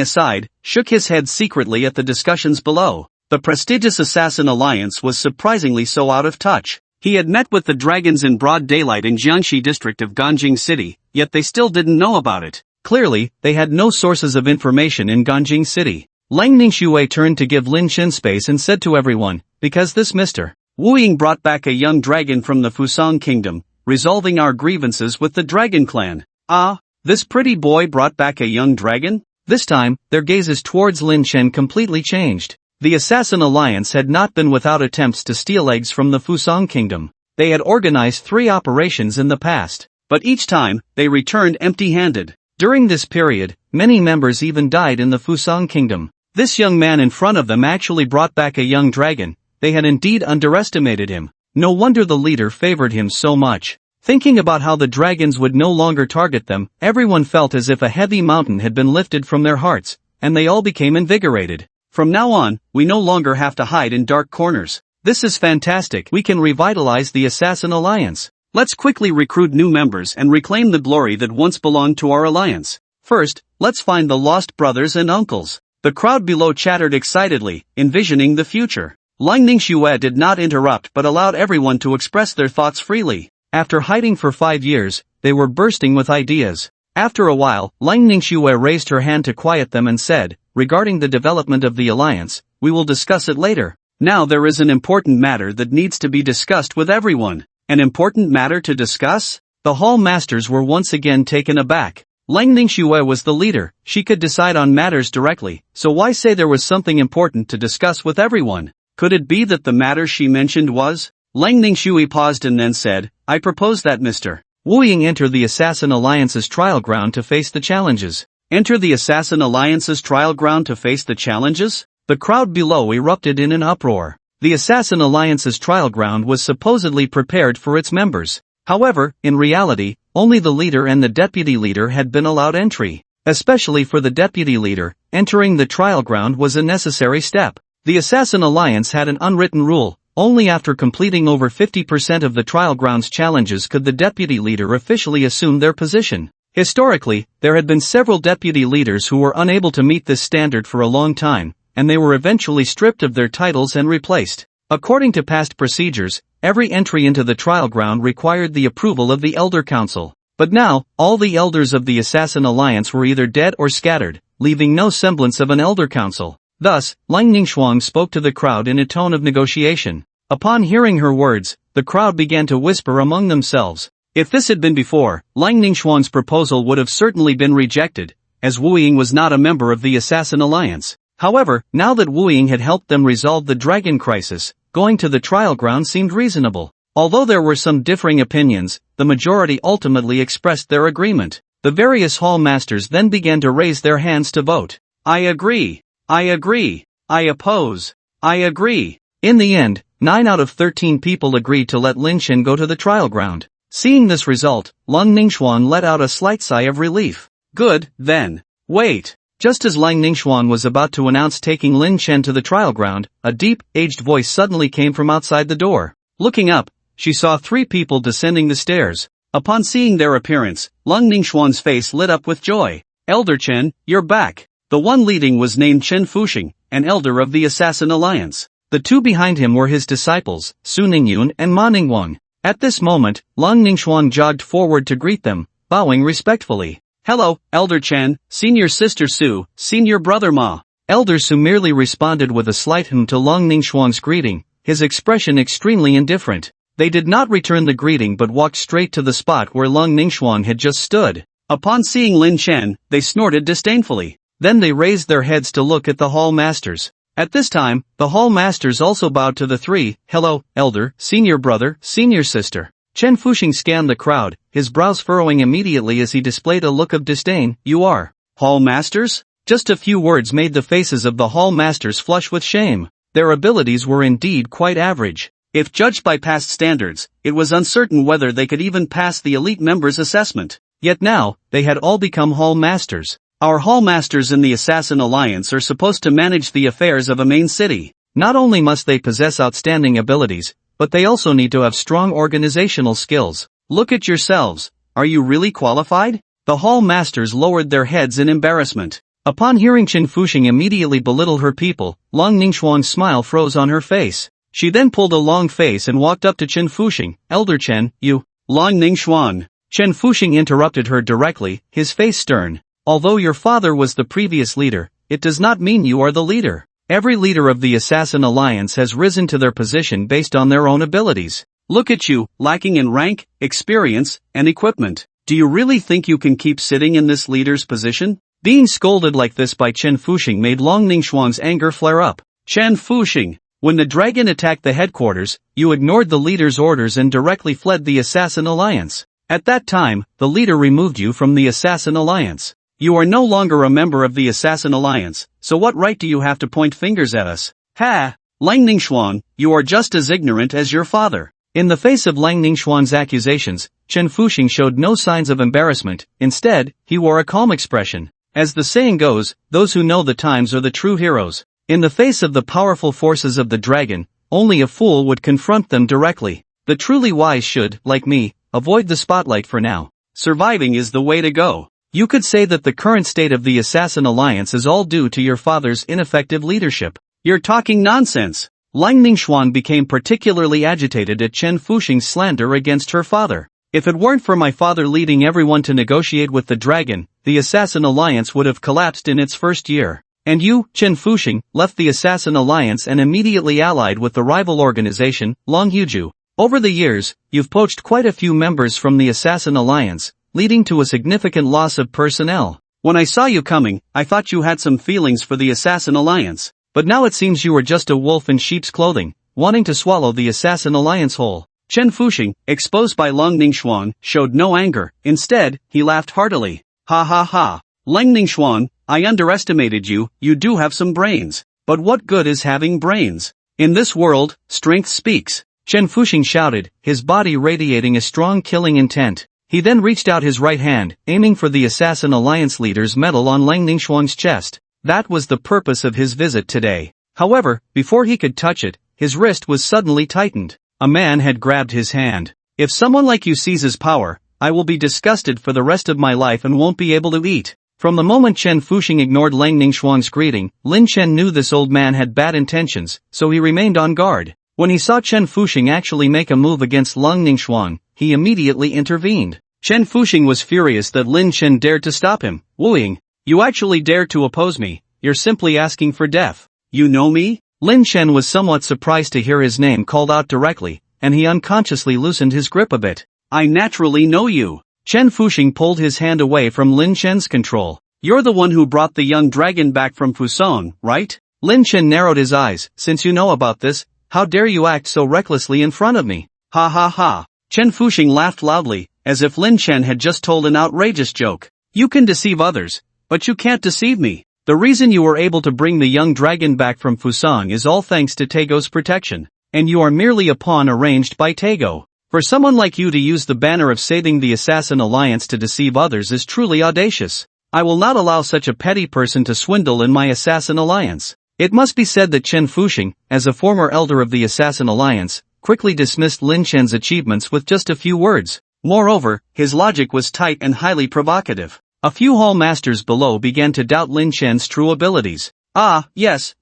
aside, shook his head secretly at the discussions below. The prestigious Assassin Alliance was surprisingly so out of touch. He had met with the dragons in broad daylight in Jiangxi district of Ganjing City, yet they still didn't know about it. Clearly, they had no sources of information in Ganjing City. Lang Ningxue turned to give Lin Chen space and said to everyone, because this Mr. Wu Ying brought back a young dragon from the Fusang Kingdom, resolving our grievances with the Dragon Clan. Ah, this pretty boy brought back a young dragon? This time, their gazes towards Lin Chen completely changed. The Assassin Alliance had not been without attempts to steal eggs from the Fusang Kingdom. They had organized 3 operations in the past, but each time, they returned empty-handed. During this period, many members even died in the Fusang Kingdom. This young man in front of them actually brought back a young dragon. They had indeed underestimated him. No wonder the leader favored him so much. Thinking about how the dragons would no longer target them, everyone felt as if a heavy mountain had been lifted from their hearts, and they all became invigorated. From now on, we no longer have to hide in dark corners. This is fantastic. We can revitalize the Assassin Alliance. Let's quickly recruit new members and reclaim the glory that once belonged to our alliance. First, let's find the lost brothers and uncles. The crowd below chattered excitedly, envisioning the future. Lang Ningxue did not interrupt but allowed everyone to express their thoughts freely. After hiding for 5 years, they were bursting with ideas. After a while, Lang Ningxue raised her hand to quiet them and said, regarding the development of the alliance, we will discuss it later. Now there is an important matter that needs to be discussed with everyone. An important matter to discuss? The hall masters were once again taken aback. Lang Ningxue was the leader, she could decide on matters directly, so why say there was something important to discuss with everyone? Could it be that the matter she mentioned was? Lang Ningxue paused and then said, I propose that Mr. Wu Ying enter the Assassin Alliance's trial ground to face the challenges. Enter the Assassin Alliance's trial ground to face the challenges? The crowd below erupted in an uproar. The Assassin Alliance's trial ground was supposedly prepared for its members. However, in reality, only the leader and the deputy leader had been allowed entry. Especially for the deputy leader, entering the trial ground was a necessary step. The Assassin Alliance had an unwritten rule. Only after completing over 50% of the trial grounds challenges could the deputy leader officially assume their position. Historically, there had been several deputy leaders who were unable to meet this standard for a long time, and they were eventually stripped of their titles and replaced. According to past procedures, every entry into the trial ground required the approval of the Elder Council. But now, all the elders of the Assassin Alliance were either dead or scattered, leaving no semblance of an Elder Council. Thus, Lang Ningxuang spoke to the crowd in a tone of negotiation. Upon hearing her words, the crowd began to whisper among themselves. If this had been before, Lang Ningxuang's proposal would have certainly been rejected, as Wu Ying was not a member of the Assassin Alliance. However, now that Wu Ying had helped them resolve the dragon crisis, going to the trial ground seemed reasonable. Although there were some differing opinions, the majority ultimately expressed their agreement. The various hall masters then began to raise their hands to vote. I agree. I agree. I oppose. I agree. In the end, 9 out of 13 people agreed to let Lin Chen go to the trial ground. Seeing this result, Lang Ningxuan let out a slight sigh of relief. Good, then. Wait. Just as Lang Ningxuan was about to announce taking Lin Chen to the trial ground, a deep, aged voice suddenly came from outside the door. Looking up, she saw 3 people descending the stairs. Upon seeing their appearance, Lang Ningxuan's face lit up with joy. Elder Chen, you're back. The one leading was named Chen Fuxing, an elder of the Assassin Alliance. The 2 behind him were his disciples, Su Ningyun and Ma Ningguang. At this moment, Lang Ningxuan jogged forward to greet them, bowing respectfully. Hello, Elder Chen, Senior Sister Su, Senior Brother Ma. Elder Su merely responded with a slight hum to Lang Ningxuan's greeting, his expression extremely indifferent. They did not return the greeting but walked straight to the spot where Lang Ningxuan had just stood. Upon seeing Lin Chen, they snorted disdainfully. Then they raised their heads to look at the hall masters. At this time, the hall masters also bowed to the 3, hello, elder, senior brother, senior sister. Chen Fuxing scanned the crowd, his brows furrowing immediately as he displayed a look of disdain. You are hall masters? Just a few words made the faces of the hall masters flush with shame. Their abilities were indeed quite average. If judged by past standards, it was uncertain whether they could even pass the elite members' assessment. Yet now, they had all become hall masters. Our hall masters in the Assassin Alliance are supposed to manage the affairs of a main city. Not only must they possess outstanding abilities, but they also need to have strong organizational skills. Look at yourselves. Are you really qualified? The hall masters lowered their heads in embarrassment. Upon hearing Chen Fuxing immediately belittle her people, Lang Ningxuan's smile froze on her face. She then pulled a long face and walked up to Chen Fuxing. Elder Chen, you. Lang Ningxuan. Chen Fuxing interrupted her directly, his face stern. Although your father was the previous leader, it does not mean you are the leader. Every leader of the Assassin Alliance has risen to their position based on their own abilities. Look at you, lacking in rank, experience, and equipment. Do you really think you can keep sitting in this leader's position? Being scolded like this by Chen Fuxing made Long Ningxuan's anger flare up. Chen Fuxing, when the dragon attacked the headquarters, you ignored the leader's orders and directly fled the Assassin Alliance. At that time, the leader removed you from the Assassin Alliance. You are no longer a member of the Assassin Alliance, so what right do you have to point fingers at us? Ha! Lang Ningxuan, you are just as ignorant as your father. In the face of Lang Ningxuan's accusations, Chen Fuxing showed no signs of embarrassment. Instead, he wore a calm expression. As the saying goes, those who know the times are the true heroes. In the face of the powerful forces of the dragon, only a fool would confront them directly. The truly wise should, like me, avoid the spotlight for now. Surviving is the way to go. You could say that the current state of the Assassin Alliance is all due to your father's ineffective leadership. You're talking nonsense. Lang Ningxuan became particularly agitated at Chen Fuxing's slander against her father. If it weren't for my father leading everyone to negotiate with the dragon, the Assassin Alliance would have collapsed in its first year. And you, Chen Fuxing, left the Assassin Alliance and immediately allied with the rival organization, Long Huju. Over the years, you've poached quite a few members from the Assassin Alliance, leading to a significant loss of personnel. When I saw you coming, I thought you had some feelings for the Assassin Alliance. But now it seems you are just a wolf in sheep's clothing, wanting to swallow the Assassin Alliance whole. Chen Fuxing, exposed by Long Ningxuan, showed no anger. Instead, he laughed heartily. Ha ha ha. Lang Ningxuan, I underestimated you. You do have some brains. But what good is having brains? In this world, strength speaks. Chen Fuxing shouted, his body radiating a strong killing intent. He then reached out his right hand, aiming for the Assassin Alliance leader's medal on Lang Ningxuan's chest. That was the purpose of his visit today. However, before he could touch it, his wrist was suddenly tightened. A man had grabbed his hand. If someone like you seizes power, I will be disgusted for the rest of my life and won't be able to eat. From the moment Chen Fuxing ignored Lang Ningxuan's greeting, Lin Chen knew this old man had bad intentions, so he remained on guard. When he saw Chen Fuxing actually make a move against Lang Ningxuan, he immediately intervened. Chen Fuxing was furious that Lin Chen dared to stop him. Wooing, you actually dared to oppose me. You're simply asking for death. You know me? Lin Chen was somewhat surprised to hear his name called out directly, and he unconsciously loosened his grip a bit. I naturally know you. Chen Fuxing pulled his hand away from Lin Chen's control. You're the one who brought the young dragon back from Fusong, right? Lin Chen narrowed his eyes. Since you know about this, how dare you act so recklessly in front of me? Ha ha ha. Chen Fuxing laughed loudly, as if Lin Chen had just told an outrageous joke. You can deceive others, but you can't deceive me. The reason you were able to bring the young dragon back from Fusong is all thanks to Taego's protection, and you are merely a pawn arranged by Taego. For someone like you to use the banner of saving the Assassin Alliance to deceive others is truly audacious. I will not allow such a petty person to swindle in my Assassin Alliance. It must be said that Chen Fuxing, as a former elder of the Assassin Alliance, quickly dismissed Lin Chen's achievements with just a few words. Moreover, his logic was tight and highly provocative. A few hall masters below began to doubt Lin Chen's true abilities. Ah, yes.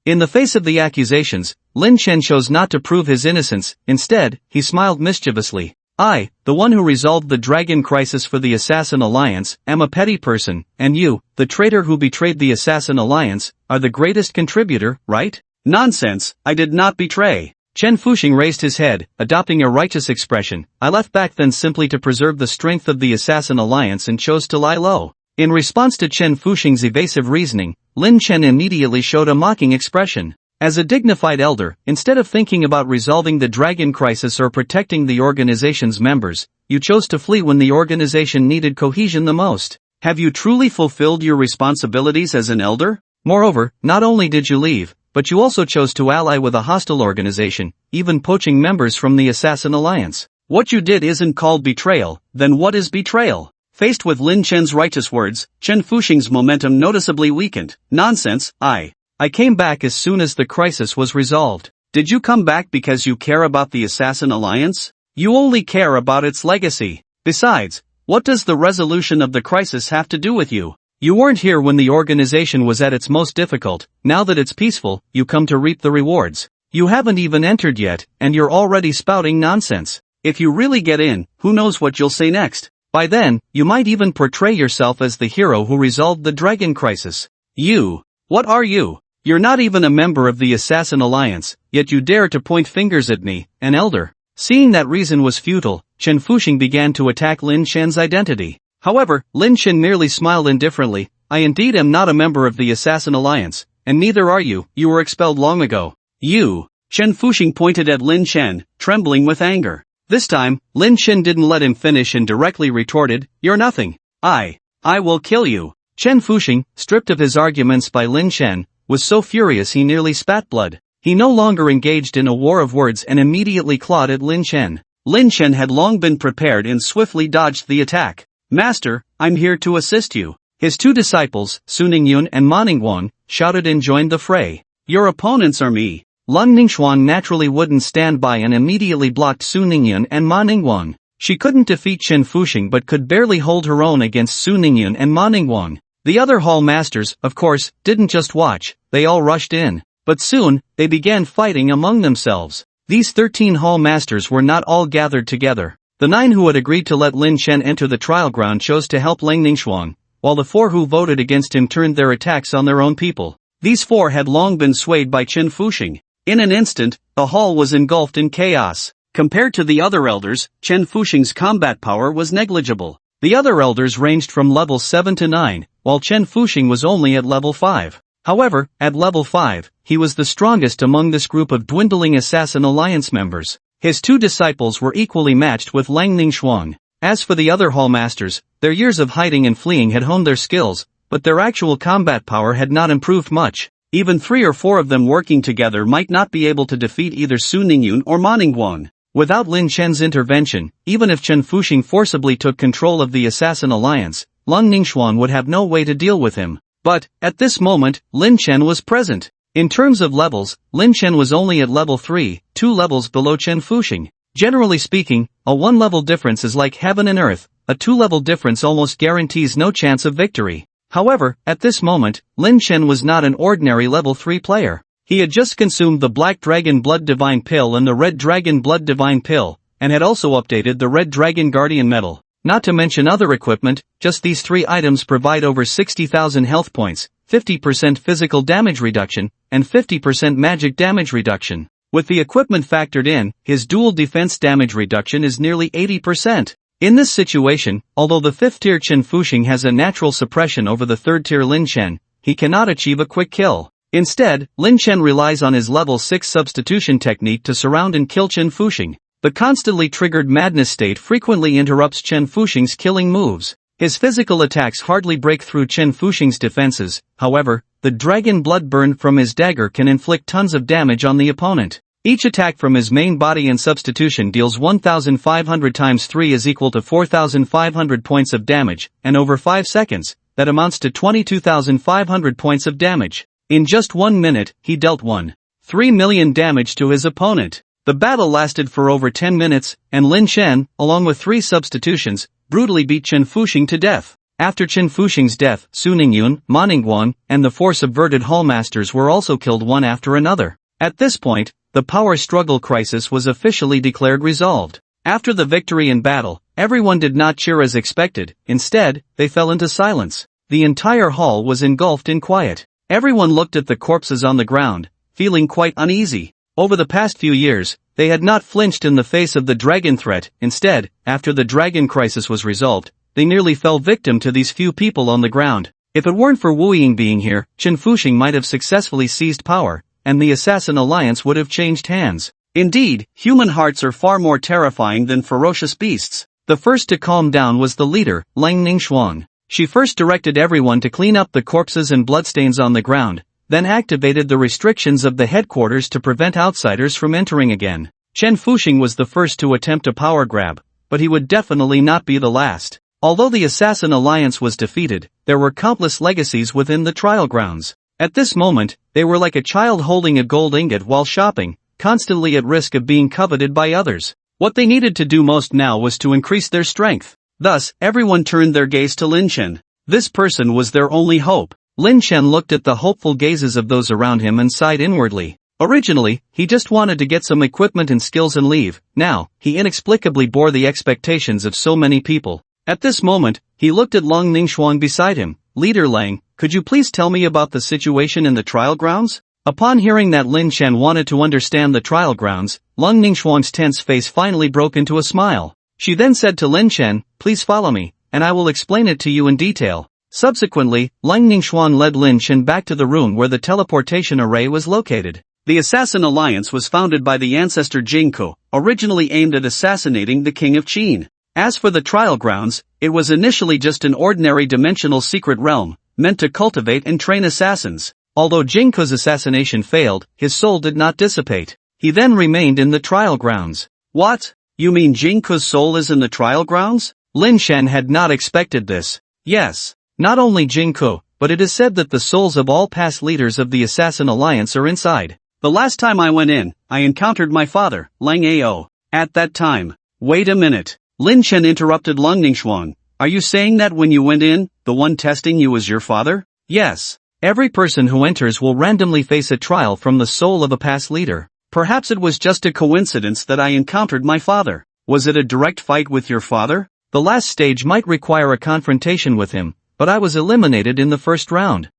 In the face of the accusations, Lin Chen chose not to prove his innocence. Instead, he smiled mischievously. I, the one who resolved the dragon crisis for the Assassin Alliance, am a petty person, and you, the traitor who betrayed the Assassin Alliance, are the greatest contributor, right? Nonsense, I did not betray. Chen Fuxing raised his head, adopting a righteous expression. I left back then simply to preserve the strength of the Assassin Alliance and chose to lie low. In response to Chen Fuxing's evasive reasoning, Lin Chen immediately showed a mocking expression. As a dignified elder, instead of thinking about resolving the dragon crisis or protecting the organization's members, you chose to flee when the organization needed cohesion the most. Have you truly fulfilled your responsibilities as an elder? Moreover, not only did you leave, but you also chose to ally with a hostile organization, even poaching members from the Assassin Alliance. What you did isn't called betrayal, then what is betrayal? Faced with Lin Chen's righteous words, Chen Fuxing's momentum noticeably weakened. Nonsense, I came back as soon as the crisis was resolved. Did you come back because you care about the Assassin Alliance? You only care about its legacy. Besides, what does the resolution of the crisis have to do with you? You weren't here when the organization was at its most difficult. Now that it's peaceful, you come to reap the rewards. You haven't even entered yet, and you're already spouting nonsense. If you really get in, who knows what you'll say next? By then, you might even portray yourself as the hero who resolved the dragon crisis. You. What are you? You're not even a member of the Assassin Alliance, yet you dare to point fingers at me, an elder. Seeing that reason was futile, Chen Fuxing began to attack Lin Chen's identity. However, Lin Chen merely smiled indifferently. I indeed am not a member of the Assassin Alliance, and neither are you were expelled long ago. You. Chen Fuxing pointed at Lin Chen, trembling with anger. This time, Lin Chen didn't let him finish and directly retorted, you're nothing. I will kill you. Chen Fuxing, stripped of his arguments by Lin Chen, was so furious he nearly spat blood. He no longer engaged in a war of words and immediately clawed at Lin Chen. Lin Chen had long been prepared and swiftly dodged the attack. Master, I'm here to assist you. His two disciples, Su Ningyun and Ma Ningguang, shouted and joined the fray. Your opponents are me. Lun Ningxuan naturally wouldn't stand by and immediately blocked Su Ningyun and Ma Ningguang. She couldn't defeat Chen Fuxing but could barely hold her own against Su Ningyun and Ma Ningguang. The other hall masters, of course, didn't just watch, they all rushed in. But soon, they began fighting among themselves. These 13 hall masters were not all gathered together. The 9 who had agreed to let Lin Chen enter the trial ground chose to help Lang Ningxuan, while the 4 who voted against him turned their attacks on their own people. These 4 had long been swayed by Chen Fuxing. In an instant, the hall was engulfed in chaos. Compared to the other elders, Chen Fuxing's combat power was negligible. The other elders ranged from level 7 to 9, while Chen Fuxing was only at level 5. However, at level 5, he was the strongest among this group of dwindling Assassin Alliance members. His 2 disciples were equally matched with Lang Ningxuan. As for the other hall masters, their years of hiding and fleeing had honed their skills, but their actual combat power had not improved much. Even 3 or 4 of them working together might not be able to defeat either Su Ningyun or Ma Ningguang. Without Lin Chen's intervention, even if Chen Fuxing forcibly took control of the Assassin Alliance, Lun Ningxuan would have no way to deal with him. But, at this moment, Lin Chen was present. In terms of levels, Lin Chen was only at level 3, 2 levels below Chen Fuxing. Generally speaking, a 1-level difference is like heaven and earth, a 2-level difference almost guarantees no chance of victory. However, at this moment, Lin Chen was not an ordinary level 3 player. He had just consumed the Black Dragon Blood Divine Pill and the Red Dragon Blood Divine Pill, and had also updated the Red Dragon Guardian Medal. Not to mention other equipment, just these 3 items provide over 60,000 health points, 50% physical damage reduction, and 50% magic damage reduction. With the equipment factored in, his dual defense damage reduction is nearly 80%. In this situation, although the 5th tier Chen Fuxing has a natural suppression over the 3rd tier Lin Chen, he cannot achieve a quick kill. Instead, Lin Chen relies on his level 6 substitution technique to surround and kill Chen Fuxing. The constantly triggered madness state frequently interrupts Chen Fuxing's killing moves. His physical attacks hardly break through Chen Fuxing's defenses, however, the dragon blood burn from his dagger can inflict tons of damage on the opponent. Each attack from his main body and substitution deals 1,500 times 3 is equal to 4,500 points of damage, and over 5 seconds, that amounts to 22,500 points of damage. In just 1 minute, he dealt 1.3 million damage to his opponent. The battle lasted for over 10 minutes, and Lin Chen, along with 3 substitutions, brutally beat Chen Fuxing to death. After Chen Fuxing's death, Su Ningyun, Ma Ningguang, and the 4 subverted hallmasters were also killed one after another. At this point, the power struggle crisis was officially declared resolved. After the victory in battle, everyone did not cheer as expected, instead, they fell into silence. The entire hall was engulfed in quiet. Everyone looked at the corpses on the ground, feeling quite uneasy. Over the past few years, they had not flinched in the face of the dragon threat. Instead, after the dragon crisis was resolved, they nearly fell victim to these few people on the ground. If it weren't for Wu Ying being here, Chen Fuxing might have successfully seized power, and the Assassin Alliance would have changed hands. Indeed, human hearts are far more terrifying than ferocious beasts. The first to calm down was the leader, Lang Ningxuan. She first directed everyone to clean up the corpses and bloodstains on the ground, then activated the restrictions of the headquarters to prevent outsiders from entering again. Chen Fuxing was the first to attempt a power grab, but he would definitely not be the last. Although the Assassin Alliance was defeated, there were countless legacies within the trial grounds. At this moment, they were like a child holding a gold ingot while shopping, constantly at risk of being coveted by others. What they needed to do most now was to increase their strength. Thus, everyone turned their gaze to Lin Chen. This person was their only hope. Lin Chen looked at the hopeful gazes of those around him and sighed inwardly. Originally, he just wanted to get some equipment and skills and leave. Now, he inexplicably bore the expectations of so many people. At this moment, he looked at Long Ningxuang beside him. Leader Lang, could you please tell me about the situation in the trial grounds? Upon hearing that Lin Chen wanted to understand the trial grounds, Long Ningxuang's tense face finally broke into a smile. She then said to Lin Chen, please follow me, and I will explain it to you in detail. Subsequently, Long Ningxuang led Lin Chen back to the room where the teleportation array was located. The Assassin Alliance was founded by the ancestor Jingko, originally aimed at assassinating the king of Qin. As for the trial grounds, it was initially just an ordinary dimensional secret realm, meant to cultivate and train assassins. Although Jingko's assassination failed, his soul did not dissipate. He then remained in the trial grounds. What? You mean Jingko's soul is in the trial grounds? Lin Chen had not expected this. Yes. Not only Jingko, but it is said that the souls of all past leaders of the Assassin Alliance are inside. The last time I went in, I encountered my father, Lang Ao. At that time. Wait a minute. Lin Chen interrupted Long Ningxuang. Are you saying that when you went in, the one testing you was your father? Yes. Every person who enters will randomly face a trial from the soul of a past leader. Perhaps it was just a coincidence that I encountered my father. Was it a direct fight with your father? The last stage might require a confrontation with him, but I was eliminated in the first round.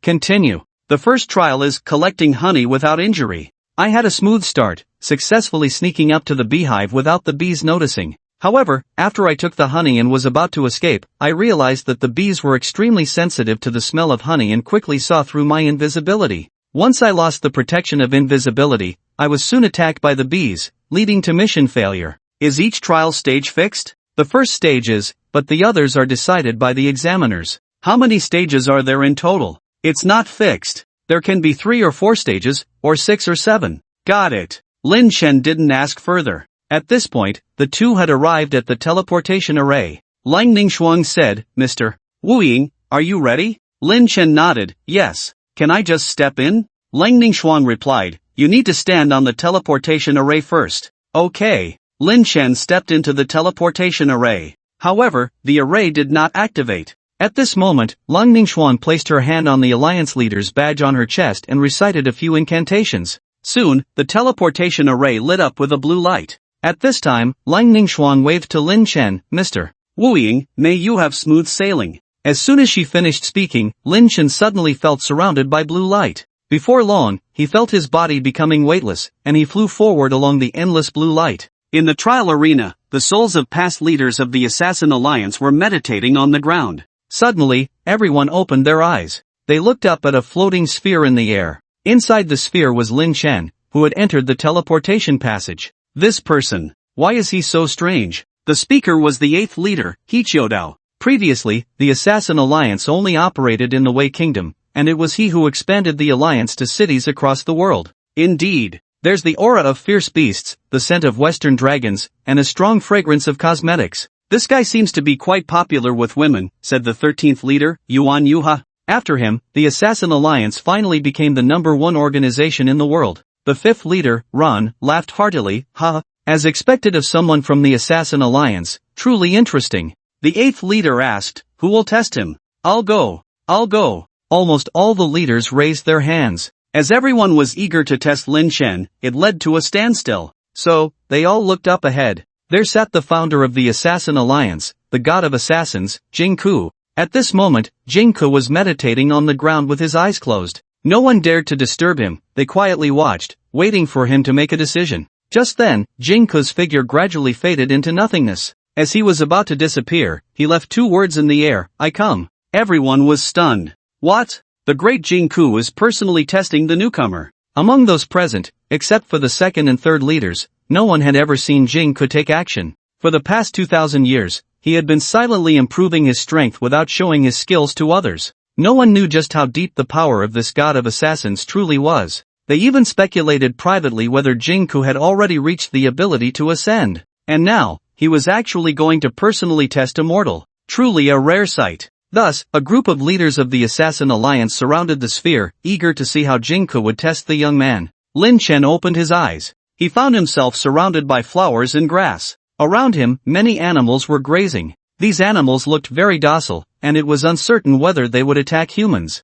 Continue. The first trial is collecting honey without injury. I had a smooth start, successfully sneaking up to the beehive without the bees noticing. However, after I took the honey and was about to escape, I realized that the bees were extremely sensitive to the smell of honey and quickly saw through my invisibility. Once I lost the protection of invisibility, I was soon attacked by the bees, leading to mission failure. Is each trial stage fixed? The first stage is, but the others are decided by the examiners. How many stages are there in total? It's not fixed. There can be 3 or 4 stages, or 6 or 7. Got it. Lin Chen didn't ask further. At this point, the two had arrived at the teleportation array. Lang Ningxuang said, Mr. Wu Ying, are you ready? Lin Chen nodded, yes. Can I just step in? Lang Ningxuang replied, you need to stand on the teleportation array first. Okay. Lin Chen stepped into the teleportation array. However, the array did not activate. At this moment, Lang Ningxuan placed her hand on the Alliance leader's badge on her chest and recited a few incantations. Soon, the teleportation array lit up with a blue light. At this time, Lang Ningxuan waved to Lin Chen, Mr. Wu Ying, may you have smooth sailing. As soon as she finished speaking, Lin Chen suddenly felt surrounded by blue light. Before long, he felt his body becoming weightless, and he flew forward along the endless blue light. In the trial arena, the souls of past leaders of the Assassin Alliance were meditating on the ground. Suddenly, everyone opened their eyes. They looked up at a floating sphere in the air. Inside the sphere was Lin Chen, who had entered the teleportation passage. This person. Why is he so strange? The speaker was the 8th leader, He Chiodao. Previously, the Assassin Alliance only operated in the Wei Kingdom, and it was he who expanded the alliance to cities across the world. Indeed. There's the aura of fierce beasts, the scent of western dragons, and a strong fragrance of cosmetics. This guy seems to be quite popular with women, said the 13th leader, Yuan Yuha. After him, the Assassin Alliance finally became the #1 organization in the world. The 5th leader, Ron, laughed heartily, ha, as expected of someone from the Assassin Alliance, truly interesting. The 8th leader asked, who will test him? I'll go. Almost all the leaders raised their hands. As everyone was eager to test Lin Chen, it led to a standstill. So, they all looked up ahead. There sat the founder of the Assassin Alliance, the god of assassins, Jingku. At this moment, Jingku was meditating on the ground with his eyes closed. No one dared to disturb him, they quietly watched, waiting for him to make a decision. Just then, Jingku's figure gradually faded into nothingness. As he was about to disappear, he left 2 words in the air, I come. Everyone was stunned. What? The great Jingku was personally testing the newcomer. Among those present, except for the 2nd and 3rd leaders, no one had ever seen Jingku take action. For the past 2,000 years, he had been silently improving his strength without showing his skills to others. No one knew just how deep the power of this god of assassins truly was. They even speculated privately whether Jingku had already reached the ability to ascend. And now, he was actually going to personally test a mortal. Truly a rare sight. Thus, a group of leaders of the Assassin Alliance surrounded the sphere, eager to see how Jingku would test the young man. Lin Chen opened his eyes. He found himself surrounded by flowers and grass. Around him, many animals were grazing. These animals looked very docile, and it was uncertain whether they would attack humans.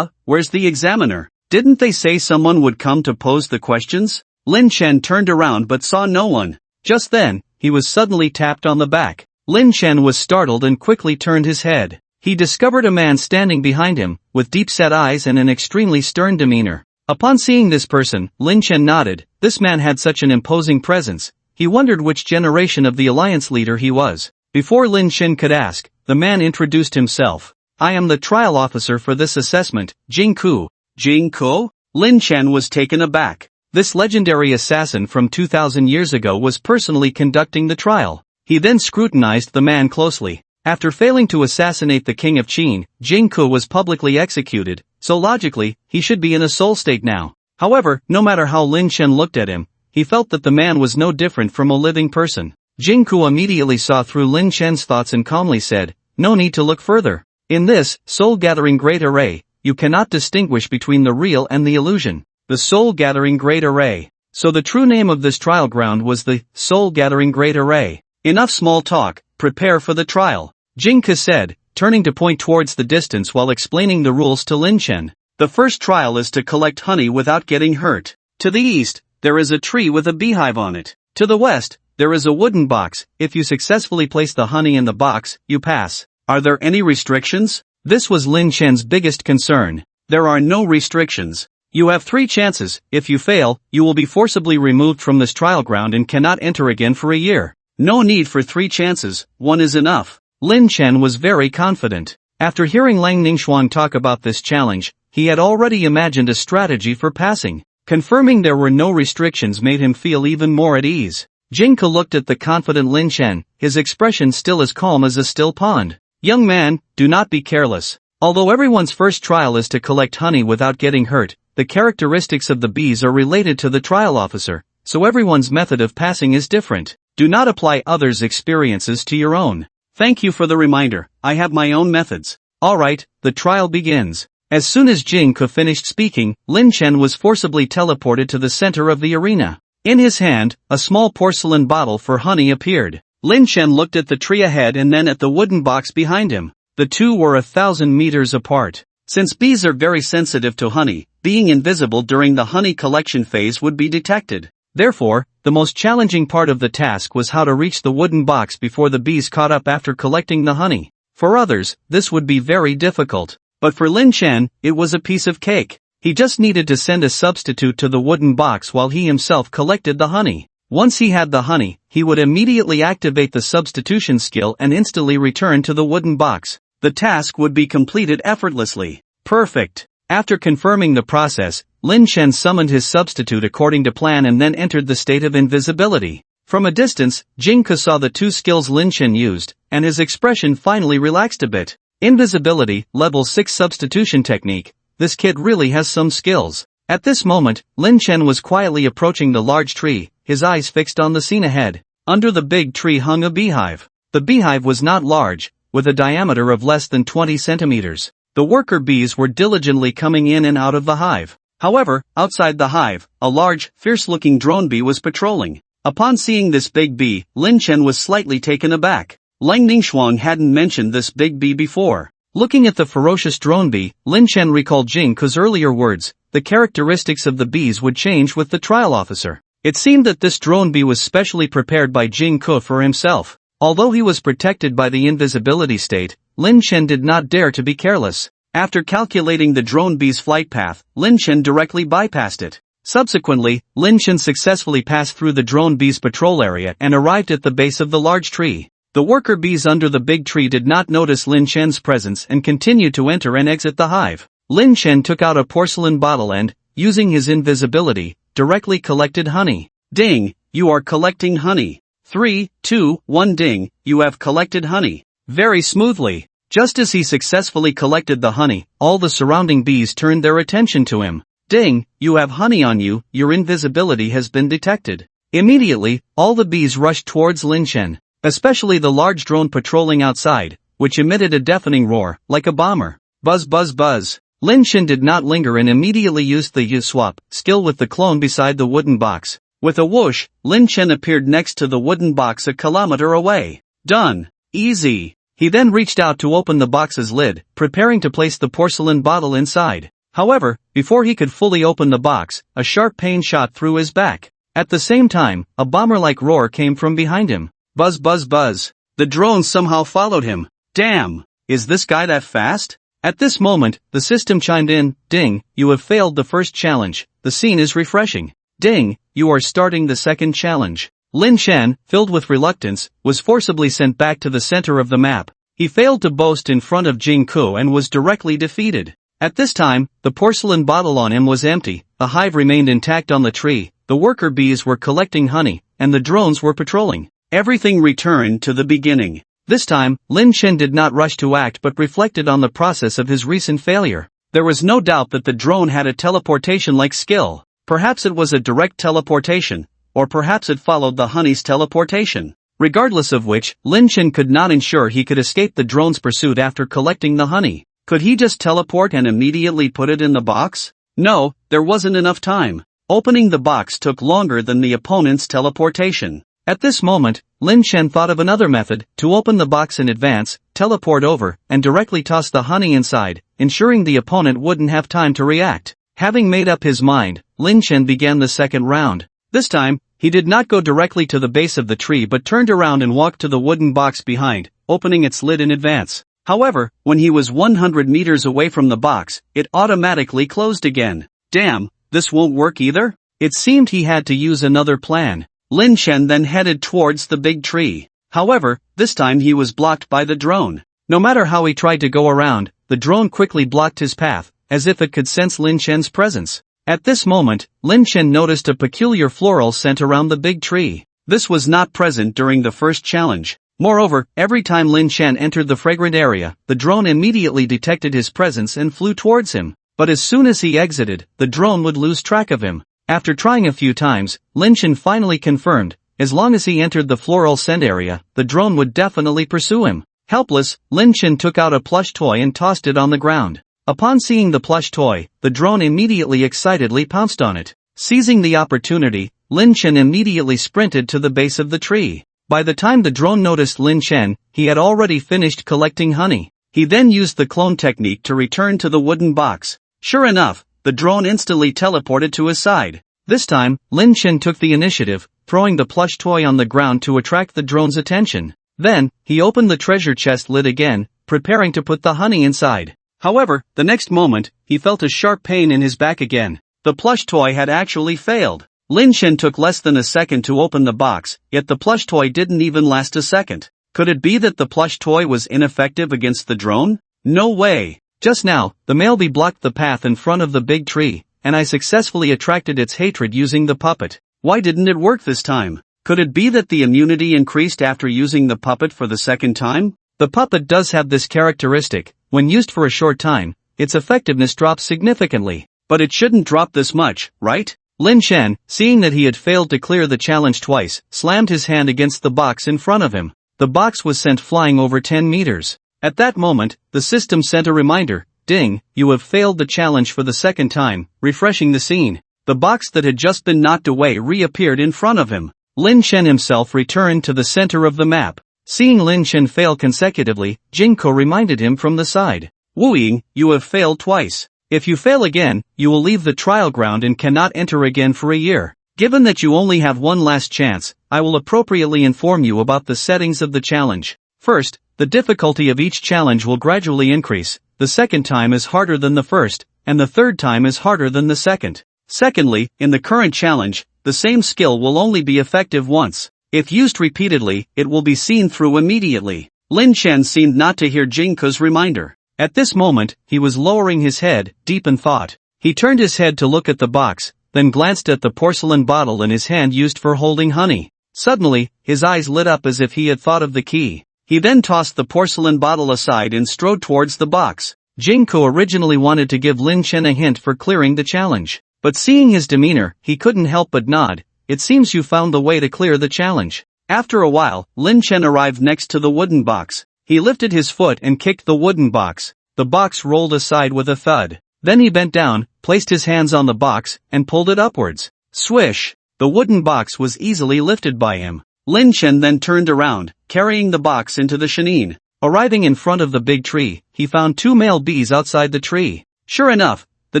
Where's the examiner? Didn't they say someone would come to pose the questions? Lin Chen turned around but saw no one. Just then, he was suddenly tapped on the back. Lin Chen was startled and quickly turned his head. He discovered a man standing behind him, with deep-set eyes and an extremely stern demeanor. Upon seeing this person, Lin Chen nodded. This man had such an imposing presence. He wondered which generation of the alliance leader he was. Before Lin Chen could ask, the man introduced himself. I am the trial officer for this assessment, Jing Ku. Jing Ku? Lin Chen was taken aback. This legendary assassin from 2,000 years ago was personally conducting the trial. He then scrutinized the man closely. After failing to assassinate the king of Qin, Jing Ku was publicly executed, so logically, he should be in a soul state now. However, no matter how Lin Chen looked at him, he felt that the man was no different from a living person. Jing Ku immediately saw through Lin Chen's thoughts and calmly said, no need to look further. In this, soul-gathering great array, you cannot distinguish between the real and the illusion. The soul-gathering great array. So the true name of this trial ground was the soul-gathering great array. Enough small talk, prepare for the trial. Jing Ku said, turning to point towards the distance while explaining the rules to Lin Chen. The first trial is to collect honey without getting hurt. To the east, there is a tree with a beehive on it. To the west, there is a wooden box. If you successfully place the honey in the box, you pass. Are there any restrictions? This was Lin Chen's biggest concern. There are no restrictions. You have 3 chances. If you fail, you will be forcibly removed from this trial ground and cannot enter again for a year. No need for 3 chances, 1 is enough. Lin Chen was very confident. After hearing Lang Ningxuan talk about this challenge, he had already imagined a strategy for passing. Confirming there were no restrictions made him feel even more at ease. Jing Ku looked at the confident Lin Chen, his expression still as calm as a still pond. Young man, do not be careless. Although everyone's first trial is to collect honey without getting hurt, the characteristics of the bees are related to the trial officer, so everyone's method of passing is different. Do not apply others' experiences to your own. Thank you for the reminder, I have my own methods. Alright, the trial begins. As soon as Jing Ku finished speaking, Lin Chen was forcibly teleported to the center of the arena. In his hand, a small porcelain bottle for honey appeared. Lin Chen looked at the tree ahead and then at the wooden box behind him. The two were 1,000 meters apart. Since bees are very sensitive to honey, being invisible during the honey collection phase would be detected. Therefore, the most challenging part of the task was how to reach the wooden box before the bees caught up after collecting the honey. For others, this would be very difficult. But for Lin Chen, it was a piece of cake. He just needed to send a substitute to the wooden box while he himself collected the honey. Once he had the honey, he would immediately activate the substitution skill and instantly return to the wooden box. The task would be completed effortlessly. Perfect. After confirming the process, Lin Chen summoned his substitute according to plan and then entered the state of invisibility. From a distance, Jing Ku saw the 2 skills Lin Chen used, and his expression finally relaxed a bit. Invisibility, level 6 substitution technique. This kid really has some skills. At this moment, Lin Chen was quietly approaching the large tree, his eyes fixed on the scene ahead. Under the big tree hung a beehive. The beehive was not large, with a diameter of less than 20 centimeters. The worker bees were diligently coming in and out of the hive. However, outside the hive, a large, fierce-looking drone bee was patrolling. Upon seeing this big bee, Lin Chen was slightly taken aback. Lang Ningxuan hadn't mentioned this big bee before. Looking at the ferocious drone bee, Lin Chen recalled Jing Ku's earlier words. The characteristics of the bees would change with the trial officer. It seemed that this drone bee was specially prepared by Jing Ku for himself. Although he was protected by the invisibility state, Lin Chen did not dare to be careless. After calculating the drone bee's flight path, Lin Chen directly bypassed it. Subsequently, Lin Chen successfully passed through the drone bee's patrol area and arrived at the base of the large tree. The worker bees under the big tree did not notice Lin Chen's presence and continued to enter and exit the hive. Lin Chen took out a porcelain bottle and, using his invisibility, directly collected honey. Ding, you are collecting honey. 3, 2, 1 ding, you have collected honey. Very smoothly. Just as he successfully collected the honey, all the surrounding bees turned their attention to him. Ding, you have honey on you, your invisibility has been detected. Immediately, all the bees rushed towards Lin Chen, especially the large drone patrolling outside, which emitted a deafening roar, like a bomber. Buzz buzz buzz. Lin Chen did not linger and immediately used the U-swap skill with the clone beside the wooden box. With a whoosh, Lin Chen appeared next to the wooden box a kilometer away. Done. Easy. He then reached out to open the box's lid, preparing to place the porcelain bottle inside. However, before he could fully open the box, a sharp pain shot through his back. At the same time, a bomber-like roar came from behind him. Buzz buzz buzz. The drone somehow followed him. Damn! Is this guy that fast? At this moment, the system chimed in, "Ding, you have failed the first challenge, the scene is refreshing. Ding, you are starting the second challenge." Lin Chen, filled with reluctance, was forcibly sent back to the center of the map. He failed to boast in front of Jingko and was directly defeated. At this time, the porcelain bottle on him was empty, the hive remained intact on the tree, the worker bees were collecting honey, and the drones were patrolling. Everything returned to the beginning. This time, Lin Chen did not rush to act but reflected on the process of his recent failure. There was no doubt that the drone had a teleportation-like skill. Perhaps it was a direct teleportation, or perhaps it followed the honey's teleportation. Regardless of which, Lin Chen could not ensure he could escape the drone's pursuit after collecting the honey. Could he just teleport and immediately put it in the box? No, there wasn't enough time. Opening the box took longer than the opponent's teleportation. At this moment, Lin Chen thought of another method, to open the box in advance, teleport over, and directly toss the honey inside, ensuring the opponent wouldn't have time to react. Having made up his mind, Lin Chen began the second round. This time, he did not go directly to the base of the tree but turned around and walked to the wooden box behind, opening its lid in advance. However, when he was 100 meters away from the box, it automatically closed again. Damn, this won't work either? It seemed he had to use another plan. Lin Chen then headed towards the big tree. However, this time he was blocked by the drone. No matter how he tried to go around, the drone quickly blocked his path, as if it could sense Lin Chen's presence. At this moment, Lin Chen noticed a peculiar floral scent around the big tree. This was not present during the first challenge. Moreover, every time Lin Chen entered the fragrant area, the drone immediately detected his presence and flew towards him. But as soon as he exited, the drone would lose track of him. After trying a few times, Lin Chen finally confirmed, as long as he entered the floral scent area, the drone would definitely pursue him. Helpless, Lin Chen took out a plush toy and tossed it on the ground. Upon seeing the plush toy, the drone immediately excitedly pounced on it. Seizing the opportunity, Lin Chen immediately sprinted to the base of the tree. By the time the drone noticed Lin Chen, he had already finished collecting honey. He then used the clone technique to return to the wooden box. Sure enough, the drone instantly teleported to his side. This time, Lin Chen took the initiative, throwing the plush toy on the ground to attract the drone's attention. Then, he opened the treasure chest lid again, preparing to put the honey inside. However, the next moment, he felt a sharp pain in his back again. The plush toy had actually failed. Lin Chen took less than a second to open the box, yet the plush toy didn't even last a second. Could it be that the plush toy was ineffective against the drone? No way. Just now, the male bee blocked the path in front of the big tree, and I successfully attracted its hatred using the puppet. Why didn't it work this time? Could it be that the immunity increased after using the puppet for the second time? The puppet does have this characteristic. When used for a short time, its effectiveness drops significantly. But it shouldn't drop this much, right? Lin Chen, seeing that he had failed to clear the challenge twice, slammed his hand against the box in front of him. The box was sent flying over 10 meters. At that moment, the system sent a reminder, "Ding, you have failed the challenge for the second time," refreshing the scene. The box that had just been knocked away reappeared in front of him. Lin Chen himself returned to the center of the map. Seeing Lin Chen fail consecutively, Jingko reminded him from the side. "Wu Ying, you have failed twice. If you fail again, you will leave the trial ground and cannot enter again for a year. Given that you only have one last chance, I will appropriately inform you about the settings of the challenge. First, the difficulty of each challenge will gradually increase. The second time is harder than the first, and the third time is harder than the second. Secondly, in the current challenge, the same skill will only be effective once. If used repeatedly, it will be seen through immediately." Lin Chen seemed not to hear Jingko's reminder. At this moment, he was lowering his head, deep in thought. He turned his head to look at the box, then glanced at the porcelain bottle in his hand used for holding honey. Suddenly, his eyes lit up as if he had thought of the key. He then tossed the porcelain bottle aside and strode towards the box. Jingko originally wanted to give Lin Chen a hint for clearing the challenge. But seeing his demeanor, he couldn't help but nod. "It seems you found the way to clear the challenge." After a while, Lin Chen arrived next to the wooden box. He lifted his foot and kicked the wooden box. The box rolled aside with a thud. Then he bent down, placed his hands on the box, and pulled it upwards. Swish! The wooden box was easily lifted by him. Lin Chen then turned around, carrying the box into the chenille. Arriving in front of the big tree, he found two male bees outside the tree. Sure enough, the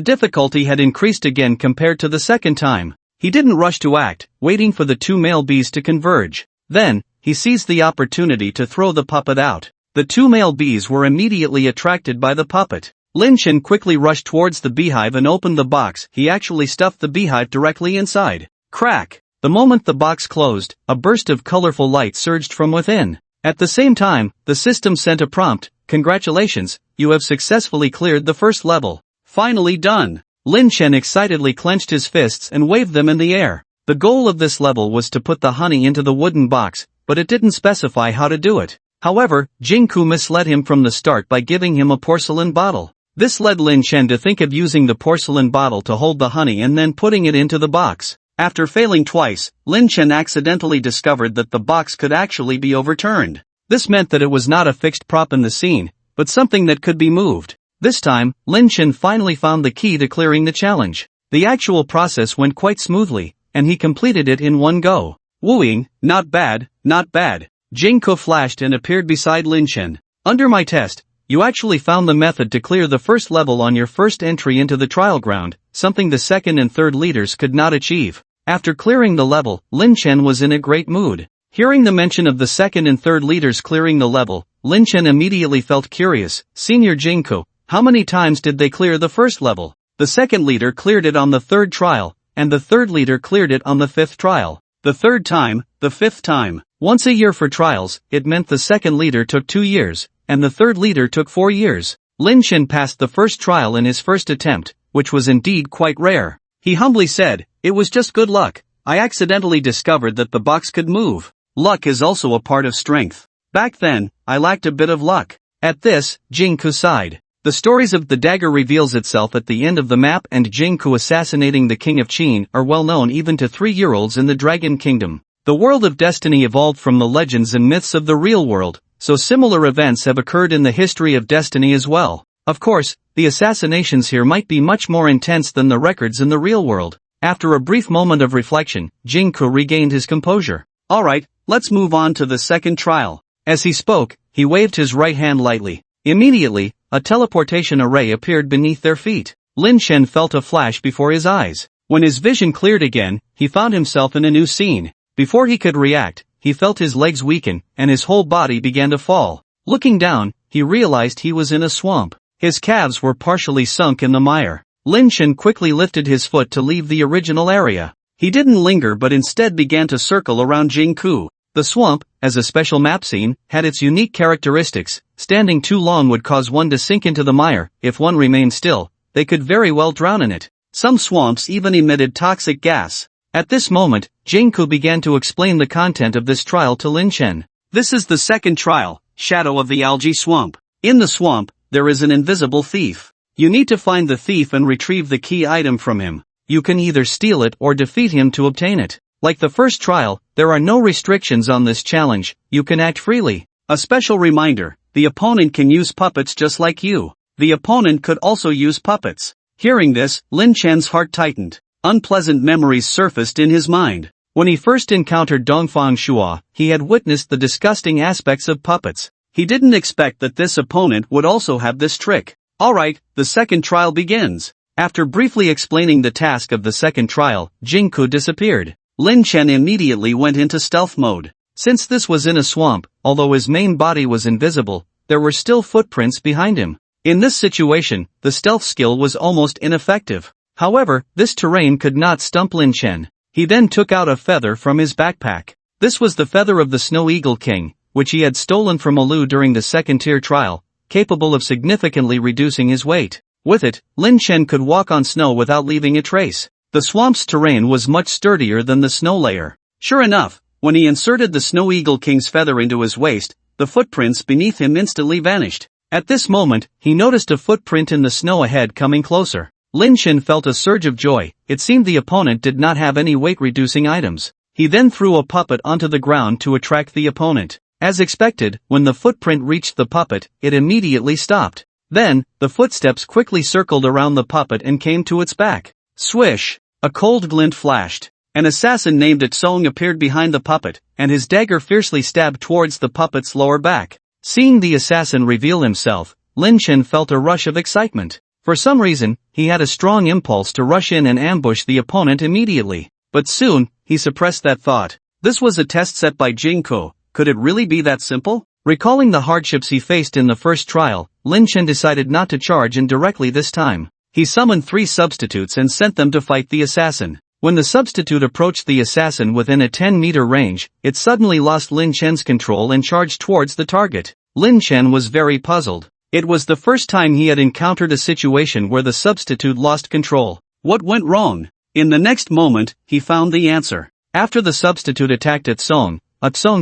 difficulty had increased again compared to the second time. He didn't rush to act, waiting for the two male bees to converge. Then, he seized the opportunity to throw the puppet out. The two male bees were immediately attracted by the puppet. Lin Chen quickly rushed towards the beehive and opened the box. He actually stuffed the beehive directly inside. Crack! The moment the box closed, a burst of colorful light surged from within. At the same time, the system sent a prompt: "Congratulations, you have successfully cleared the first level." Finally done! Lin Chen excitedly clenched his fists and waved them in the air. The goal of this level was to put the honey into the wooden box, but it didn't specify how to do it. However, Jingku misled him from the start by giving him a porcelain bottle. This led Lin Chen to think of using the porcelain bottle to hold the honey and then putting it into the box. After failing twice, Lin Chen accidentally discovered that the box could actually be overturned. This meant that it was not a fixed prop in the scene, but something that could be moved. This time, Lin Chen finally found the key to clearing the challenge. The actual process went quite smoothly, and he completed it in one go. Wooing, not bad, not bad. Jingko flashed and appeared beside Lin Chen. Under my test, you actually found the method to clear the first level on your first entry into the trial ground, something the second and third leaders could not achieve. After clearing the level, Lin Chen was in a great mood. Hearing the mention of the second and third leaders clearing the level, Lin Chen immediately felt curious. Senior Jingko, how many times did they clear the first level? The second leader cleared it on the third trial, and the third leader cleared it on the fifth trial. The third time, the fifth time. Once a year for trials, it meant the second leader took 2 years, and the third leader took 4 years. Lin Chen passed the first trial in his first attempt, which was indeed quite rare. He humbly said, "It was just good luck. I accidentally discovered that the box could move. Luck is also a part of strength. Back then, I lacked a bit of luck." At this, Jingku sighed. The stories of the dagger reveals itself at the end of the map and Jingku assassinating the king of Qin are well known even to 3-year-olds in the Dragon Kingdom. The world of Destiny evolved from the legends and myths of the real world, so similar events have occurred in the history of Destiny as well. Of course, the assassinations here might be much more intense than the records in the real world. After a brief moment of reflection, Jingku regained his composure. Alright, let's move on to the second trial. As he spoke, he waved his right hand lightly. Immediately, a teleportation array appeared beneath their feet. Lin Chen felt a flash before his eyes. When his vision cleared again, he found himself in a new scene. Before he could react, he felt his legs weaken, and his whole body began to fall. Looking down, he realized he was in a swamp. His calves were partially sunk in the mire. Lin Chen quickly lifted his foot to leave the original area. He didn't linger but instead began to circle around Jingku. The swamp, as a special map scene, had its unique characteristics. Standing too long would cause one to sink into the mire. If one remained still, they could very well drown in it. Some swamps even emitted toxic gas. At this moment, Jingku began to explain the content of this trial to Lin Chen. This is the second trial, Shadow of the Algae Swamp. In the swamp, there is an invisible thief. You need to find the thief and retrieve the key item from him. You can either steal it or defeat him to obtain it. Like the first trial, there are no restrictions on this challenge. You can act freely. A special reminder, the opponent can use puppets just like you. The opponent could also use puppets. Hearing this, Lin Chen's heart tightened. Unpleasant memories surfaced in his mind. When he first encountered Dongfang Shua, he had witnessed the disgusting aspects of puppets. He didn't expect that this opponent would also have this trick. Alright, the second trial begins. After briefly explaining the task of the second trial, Jingku disappeared. Lin Chen immediately went into stealth mode. Since this was in a swamp, although his main body was invisible, there were still footprints behind him. In this situation, the stealth skill was almost ineffective. However, this terrain could not stump Lin Chen. He then took out a feather from his backpack. This was the feather of the Snow Eagle King, which he had stolen from Alu during the second-tier trial, capable of significantly reducing his weight. With it, Lin Chen could walk on snow without leaving a trace. The swamp's terrain was much sturdier than the snow layer. Sure enough, when he inserted the Snow Eagle King's feather into his waist, the footprints beneath him instantly vanished. At this moment, he noticed a footprint in the snow ahead coming closer. Lin Chen felt a surge of joy. It seemed the opponent did not have any weight-reducing items. He then threw a puppet onto the ground to attract the opponent. As expected, when the footprint reached the puppet, it immediately stopped. Then, the footsteps quickly circled around the puppet and came to its back. Swish! A cold glint flashed. An assassin named Song appeared behind the puppet, and his dagger fiercely stabbed towards the puppet's lower back. Seeing the assassin reveal himself, Lin Chen felt a rush of excitement. For some reason, he had a strong impulse to rush in and ambush the opponent immediately. But soon, he suppressed that thought. This was a test set by Jingko, Could it really be that simple? Recalling the hardships he faced in the first trial, Lin Chen decided not to charge in directly this time. He summoned 3 substitutes and sent them to fight the assassin. When the substitute approached the assassin within a 10-meter range, it suddenly lost Lin Chen's control and charged towards the target. Lin Chen was very puzzled. It was the first time he had encountered a situation where the substitute lost control. What went wrong? In the next moment, he found the answer. After the substitute attacked Atsong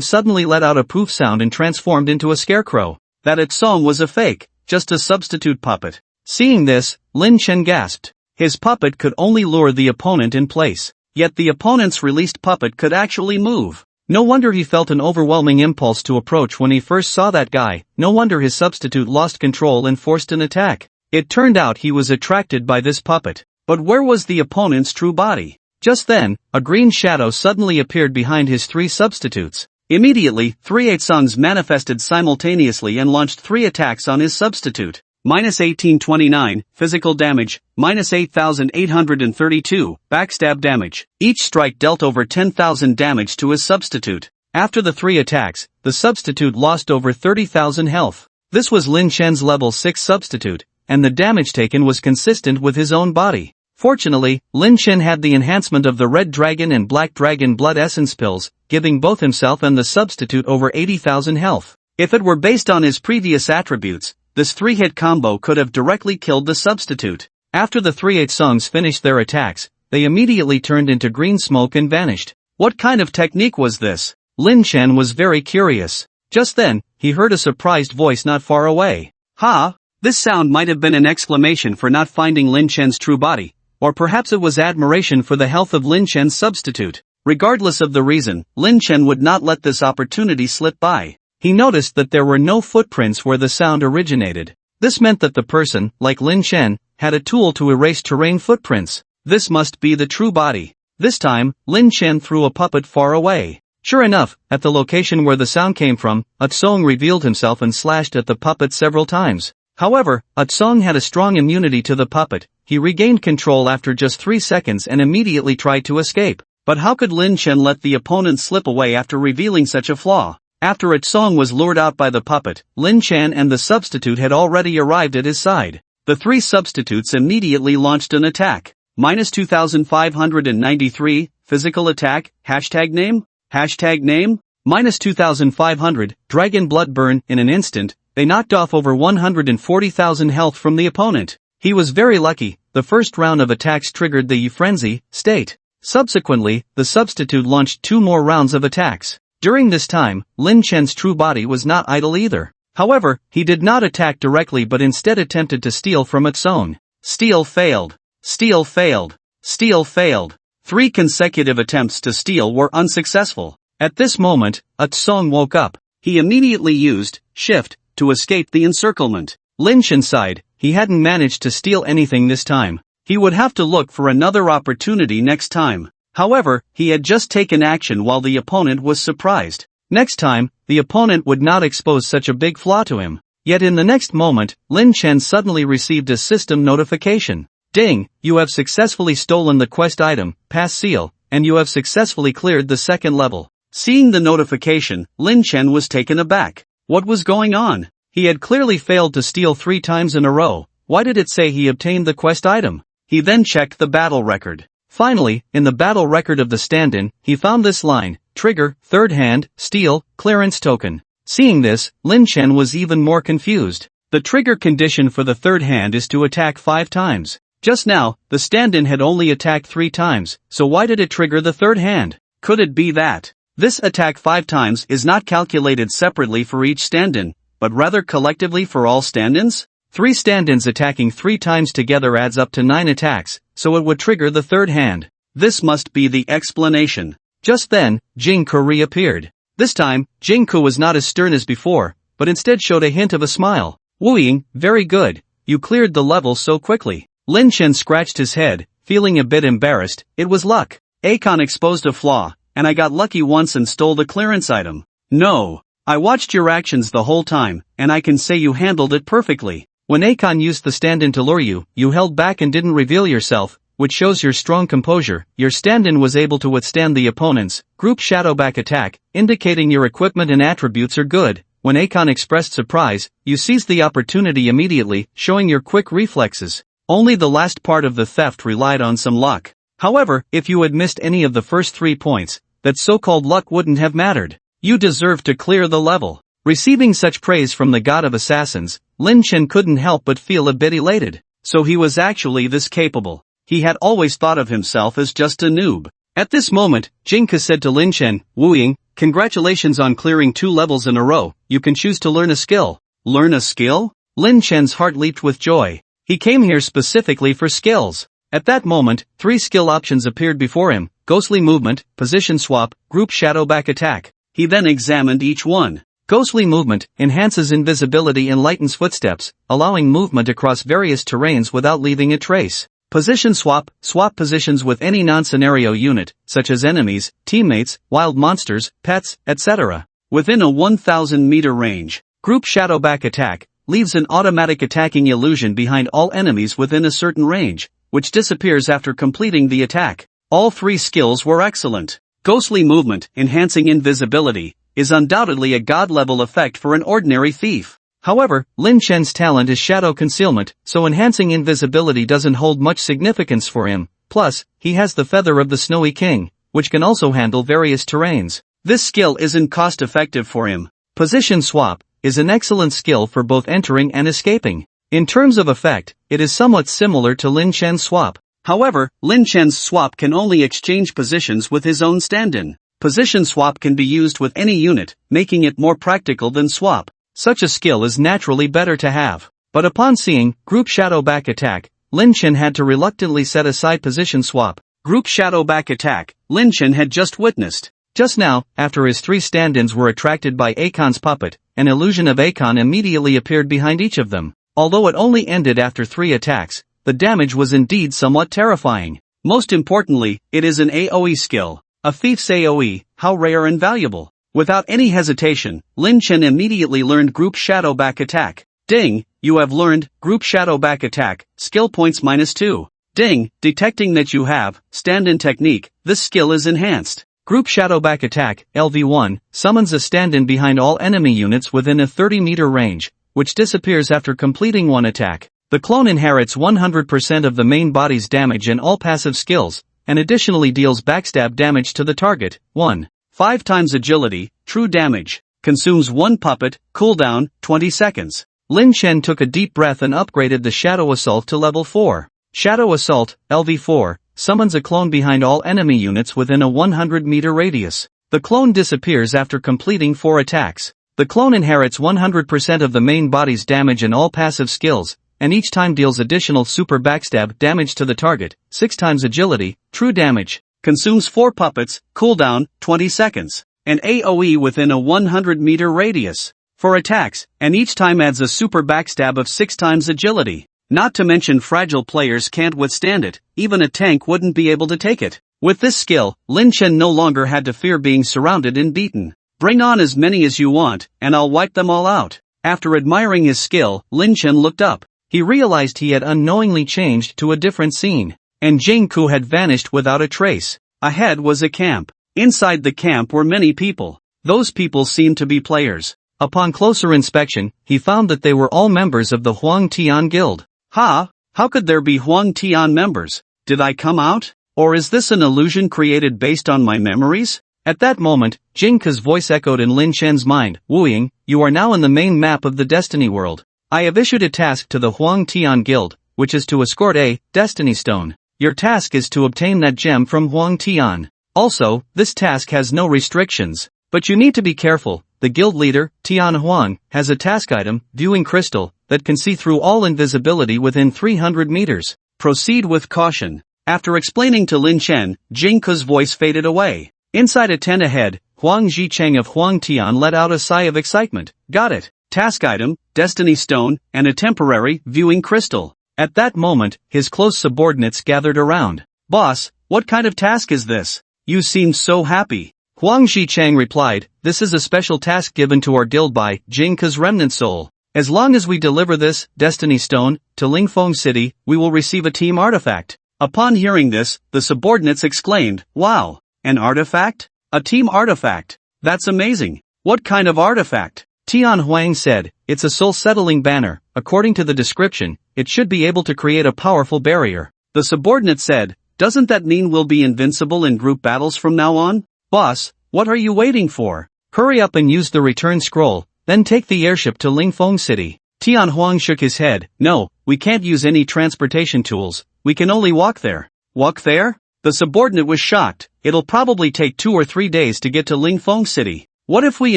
suddenly let out a poof sound and transformed into a scarecrow. That Atsong was a fake, just a substitute puppet. Seeing this, Lin Chen gasped. His puppet could only lure the opponent in place. Yet the opponent's released puppet could actually move. No wonder he felt an overwhelming impulse to approach when he first saw that guy. No wonder his substitute lost control and forced an attack. It turned out he was attracted by this puppet. But where was the opponent's true body? Just then, a green shadow suddenly appeared behind his 3 substitutes. Immediately, 3 Atsungs manifested simultaneously and launched 3 attacks on his substitute. -1829, physical damage, -8832, backstab damage. Each strike dealt over 10,000 damage to his substitute. After the 3 attacks, the substitute lost over 30,000 health. This was Lin Chen's level 6 substitute, and the damage taken was consistent with his own body. Fortunately, Lin Chen had the enhancement of the Red Dragon and Black Dragon blood essence pills, giving both himself and the substitute over 80,000 health. If it were based on his previous attributes, this 3-hit combo could have directly killed the substitute. After the 3 Atsungs finished their attacks, they immediately turned into green smoke and vanished. What kind of technique was this? Lin Chen was very curious. Just then, he heard a surprised voice not far away. Ha! This sound might have been an exclamation for not finding Lin Chen's true body. Or perhaps it was admiration for the health of Lin Chen's substitute. Regardless of the reason, Lin Chen would not let this opportunity slip by. He noticed that there were no footprints where the sound originated. This meant that the person, like Lin Chen, had a tool to erase terrain footprints. This must be the true body. This time, Lin Chen threw a puppet far away. Sure enough, at the location where the sound came from, Atsong revealed himself and slashed at the puppet several times. However, Atsong had a strong immunity to the puppet. He regained control after just 3 seconds and immediately tried to escape. But how could Lin Chen let the opponent slip away after revealing such a flaw? After Atsong was lured out by the puppet, Lin Chen and the substitute had already arrived at his side. The 3 substitutes immediately launched an attack. -2593, physical attack, #name? -2500, dragon blood burn. In an instant, they knocked off over 140,000 health from the opponent. He was very lucky. The first round of attacks triggered the frenzy state. Subsequently, the substitute launched 2 more rounds of attacks. During this time, Lin Chen's true body was not idle either. However, he did not attack directly but instead attempted to steal from Atsong. Steal failed. Steal failed. Steal failed. 3 consecutive attempts to steal were unsuccessful. At this moment, Atsong woke up. He immediately used shift to escape the encirclement. Lin Chen sighed. He hadn't managed to steal anything this time. He would have to look for another opportunity next time. However, he had just taken action while the opponent was surprised. Next time, the opponent would not expose such a big flaw to him. Yet in the next moment, Lin Chen suddenly received a system notification. Ding, you have successfully stolen the quest item, Pass Seal, and you have successfully cleared the 2nd level. Seeing the notification, Lin Chen was taken aback. What was going on? He had clearly failed to steal 3 times in a row. Why did it say he obtained the quest item? He then checked the battle record. Finally, in the battle record of the stand-in, he found this line, trigger, 3rd hand, steal, clearance token. Seeing this, Lin Chen was even more confused. The trigger condition for the 3rd hand is to attack 5 times. Just now, the stand-in had only attacked 3 times, so why did it trigger the 3rd hand? Could it be that this attack 5 times is not calculated separately for each stand-in, but rather collectively for all stand-ins? 3 stand-ins attacking 3 times together adds up to 9 attacks, so it would trigger the 3rd hand. This must be the explanation. Just then, Jingke reappeared. This time, Jingke was not as stern as before, but instead showed a hint of a smile. Wu Ying, very good. You cleared the level so quickly. Lin Chen scratched his head, feeling a bit embarrassed. It was luck. Akon exposed a flaw, and I got lucky once and stole the clearance item. No. I watched your actions the whole time, and I can say you handled it perfectly. When Akon used the stand-in to lure you, you held back and didn't reveal yourself. which shows your strong composure. Your stand-in was able to withstand the opponent's group shadow back attack, indicating your equipment and attributes are good. When Akon expressed surprise, you seized the opportunity immediately, showing your quick reflexes. Only the last part of the theft relied on some luck. However, if you had missed any of the first 3 points, that so-called luck wouldn't have mattered. You deserved to clear the level. Receiving such praise from the god of assassins, Lin Chen couldn't help but feel a bit elated. So he was actually this capable. He had always thought of himself as just a noob. At this moment, Jinka said to Lin Chen, "Wooing, congratulations on clearing 2 levels in a row. You can choose to learn a skill." Learn a skill? Lin Chen's heart leaped with joy. He came here specifically for skills. At that moment, 3 skill options appeared before him: ghostly movement, position swap, group shadow back attack. He then examined each one. Ghostly movement enhances invisibility and lightens footsteps, allowing movement across various terrains without leaving a trace. Position swap positions with any non-scenario unit, such as enemies, teammates, wild monsters, pets, etc., within a 1,000-meter range. Group shadow back attack leaves an automatic attacking illusion behind all enemies within a certain range, which disappears after completing the attack. All 3 skills were excellent. Ghostly movement, enhancing invisibility, is undoubtedly a god-level effect for an ordinary thief. However, Lin Chen's talent is shadow concealment, so enhancing invisibility doesn't hold much significance for him. Plus, he has the Feather of the Snowy King, which can also handle various terrains. This skill isn't cost-effective for him. Position swap is an excellent skill for both entering and escaping. In terms of effect, it is somewhat similar to Lin Chen's swap. However, Lin Chen's swap can only exchange positions with his own stand-in. Position swap can be used with any unit, making it more practical than swap. Such a skill is naturally better to have. But upon seeing group shadow back attack, Lin Chen had to reluctantly set aside position swap. Group shadow back attack, Lin Chen had just witnessed. Just now, after his 3 stand-ins were attracted by Akon's puppet, an illusion of Akon immediately appeared behind each of them. Although it only ended after 3 attacks, the damage was indeed somewhat terrifying. Most importantly, it is an AoE skill. A thief's AoE, how rare and valuable. Without any hesitation, Lin Chen immediately learned group shadow back attack. Ding, you have learned group shadow back attack, skill points -2. Ding, detecting that you have stand-in technique, this skill is enhanced. Group shadow back attack, LV1, summons a stand-in behind all enemy units within a 30-meter range, which disappears after completing 1 attack. The clone inherits 100% of the main body's damage and all passive skills, and additionally deals backstab damage to the target. 1. 5 times agility, true damage. Consumes 1 puppet, cooldown, 20 seconds. Lin Chen took a deep breath and upgraded the Shadow Assault to level 4. Shadow Assault, LV4, summons a clone behind all enemy units within a 100-meter radius. The clone disappears after completing 4 attacks. The clone inherits 100% of the main body's damage and all passive skills, and each time deals additional super backstab damage to the target. 6 times agility, true damage. Consumes 4 puppets, cooldown, 20 seconds. And AoE within a 100-meter radius. For attacks, and each time adds a super backstab of 6 times agility. Not to mention fragile players can't withstand it, even a tank wouldn't be able to take it. With this skill, Lin Chen no longer had to fear being surrounded and beaten. Bring on as many as you want, and I'll wipe them all out. After admiring his skill, Lin Chen looked up. He realized he had unknowingly changed to a different scene. And Jing Ku had vanished without a trace. Ahead was a camp. Inside the camp were many people. Those people seemed to be players. Upon closer inspection, he found that they were all members of the Huang Tian Guild. How could there be Huang Tian members? Did I come out? Or is this an illusion created based on my memories? At that moment, Jing Ku's voice echoed in Lin Chen's mind. Wuying, you are now in the main map of the Destiny world. I have issued a task to the Huang Tian Guild, which is to escort a Destiny Stone. Your task is to obtain that gem from Huang Tian. Also, this task has no restrictions, but you need to be careful. The guild leader, Tian Huang, has a task item, Viewing Crystal, that can see through all invisibility within 300 meters. Proceed with caution. After explaining to Lin Chen, Jing Ku's voice faded away. Inside a tent ahead, Huang Zhicheng of Huang Tian let out a sigh of excitement. Got it. Task item, Destiny Stone, and a temporary Viewing Crystal. At that moment, his close subordinates gathered around. Boss, what kind of task is this? You seem so happy. Huang Zhicheng replied, this is a special task given to our guild by Jing Ku's remnant soul. As long as we deliver this Destiny Stone to Lingfeng City, we will receive a team artifact. Upon hearing this, the subordinates exclaimed, "Wow! An artifact? A team artifact? That's amazing! What kind of artifact?" Tian Huang said, "It's a soul-settling banner. According to the description, it should be able to create a powerful barrier." The subordinate said, "Doesn't that mean we'll be invincible in group battles from now on? Boss, what are you waiting for? Hurry up and use the return scroll, then take the airship to Lingfeng City." Tian Huang shook his head. "No, we can't use any transportation tools, we can only walk there." "Walk there?" The subordinate was shocked. "It'll probably take 2 or 3 days to get to Lingfeng City. What if we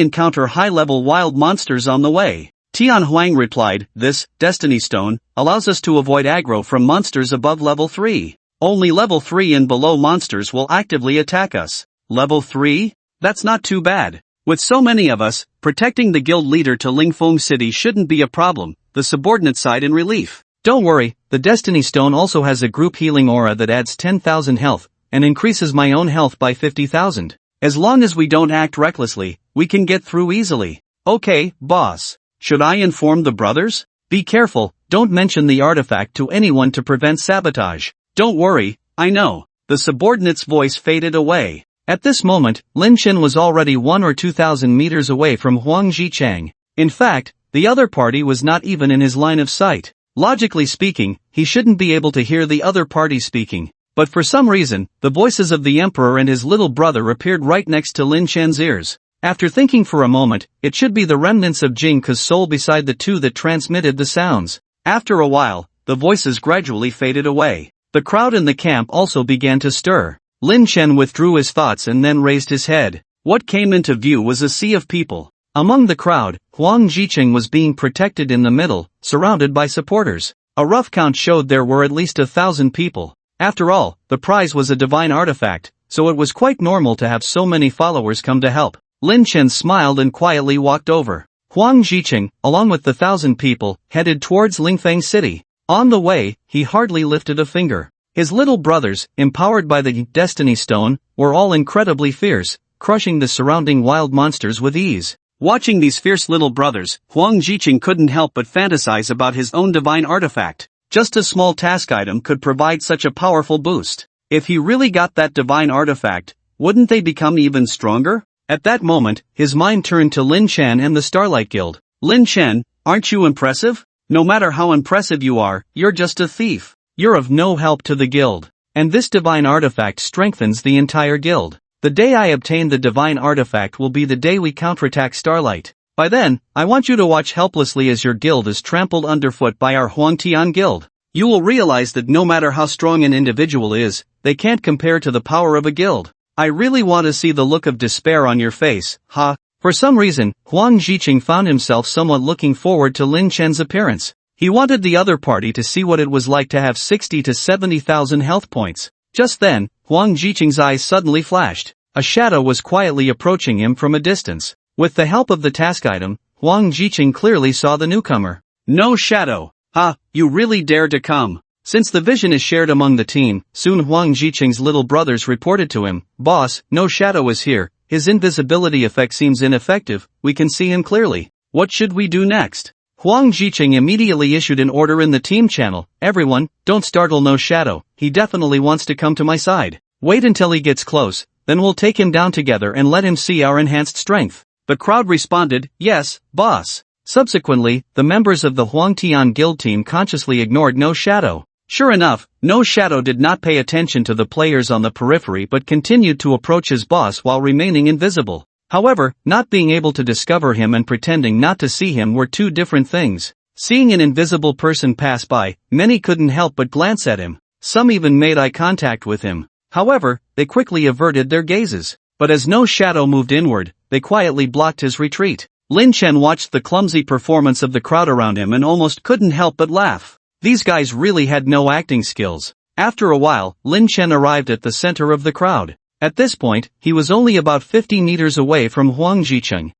encounter high-level wild monsters on the way?" Tian Huang replied, "This Destiny Stone allows us to avoid aggro from monsters above level 3. Only level 3 and below monsters will actively attack us." "Level 3? That's not too bad. With so many of us, protecting the guild leader to Lingfeng City shouldn't be a problem," the subordinate sighed in relief. "Don't worry, the Destiny Stone also has a group healing aura that adds 10,000 health, and increases my own health by 50,000. As long as we don't act recklessly, we can get through easily." "Okay, boss. Should I inform the brothers?" "Be careful, don't mention the artifact to anyone to prevent sabotage." "Don't worry, I know." The subordinate's voice faded away. At this moment, Lin Chen was already 1 or 2,000 meters away from Huang Jicheng. In fact, the other party was not even in his line of sight. Logically speaking, he shouldn't be able to hear the other party speaking. But for some reason, the voices of the emperor and his little brother appeared right next to Lin Chen's ears. After thinking for a moment, it should be the remnants of Jing Ke's soul beside the two that transmitted the sounds. After a while, the voices gradually faded away. The crowd in the camp also began to stir. Lin Chen withdrew his thoughts and then raised his head. What came into view was a sea of people. Among the crowd, Huang Jicheng was being protected in the middle, surrounded by supporters. A rough count showed there were at least 1,000 people. After all, the prize was a divine artifact, so it was quite normal to have so many followers come to help. Lin Chen smiled and quietly walked over. Huang Jicheng, along with the 1,000 people, headed towards Lingfeng City. On the way, he hardly lifted a finger. His little brothers, empowered by the Destiny Stone, were all incredibly fierce, crushing the surrounding wild monsters with ease. Watching these fierce little brothers, Huang Jicheng couldn't help but fantasize about his own divine artifact. Just a small task item could provide such a powerful boost. If he really got that divine artifact, wouldn't they become even stronger? At that moment, his mind turned to Lin Chen and the Starlight Guild. "Lin Chen, aren't you impressive? No matter how impressive you are, you're just a thief. You're of no help to the guild. And this divine artifact strengthens the entire guild. The day I obtain the divine artifact will be the day we counterattack Starlight. By then, I want you to watch helplessly as your guild is trampled underfoot by our Huangtian guild. You will realize that no matter how strong an individual is, they can't compare to the power of a guild. I really want to see the look of despair on your face, ha." For some reason, Huang Jicheng found himself somewhat looking forward to Lin Chen's appearance. He wanted the other party to see what it was like to have 60 to 70,000 health points. Just then, Huang Jicheng's eyes suddenly flashed. A shadow was quietly approaching him from a distance. With the help of the task item, Huang Jicheng clearly saw the newcomer. "No shadow. Ha, you really dare to come." Since the vision is shared among the team, soon Huang Jicheng's little brothers reported to him, "Boss, no shadow is here. His invisibility effect seems ineffective, we can see him clearly. What should we do next?" Huang Jicheng immediately issued an order in the team channel, "Everyone, don't startle No Shadow, he definitely wants to come to my side. Wait until he gets close, then we'll take him down together and let him see our enhanced strength." The crowd responded, "Yes, boss." Subsequently, the members of the Huangtian Guild team consciously ignored No Shadow. Sure enough, No Shadow did not pay attention to the players on the periphery but continued to approach his boss while remaining invisible. However, not being able to discover him and pretending not to see him were two different things. Seeing an invisible person pass by, many couldn't help but glance at him. Some even made eye contact with him. However, they quickly averted their gazes. But as No Shadow moved inward, they quietly blocked his retreat. Lin Chen watched the clumsy performance of the crowd around him and almost couldn't help but laugh. These guys really had no acting skills. After a while, Lin Chen arrived at the center of the crowd. At this point, he was only about 50 meters away from Huang Jicheng.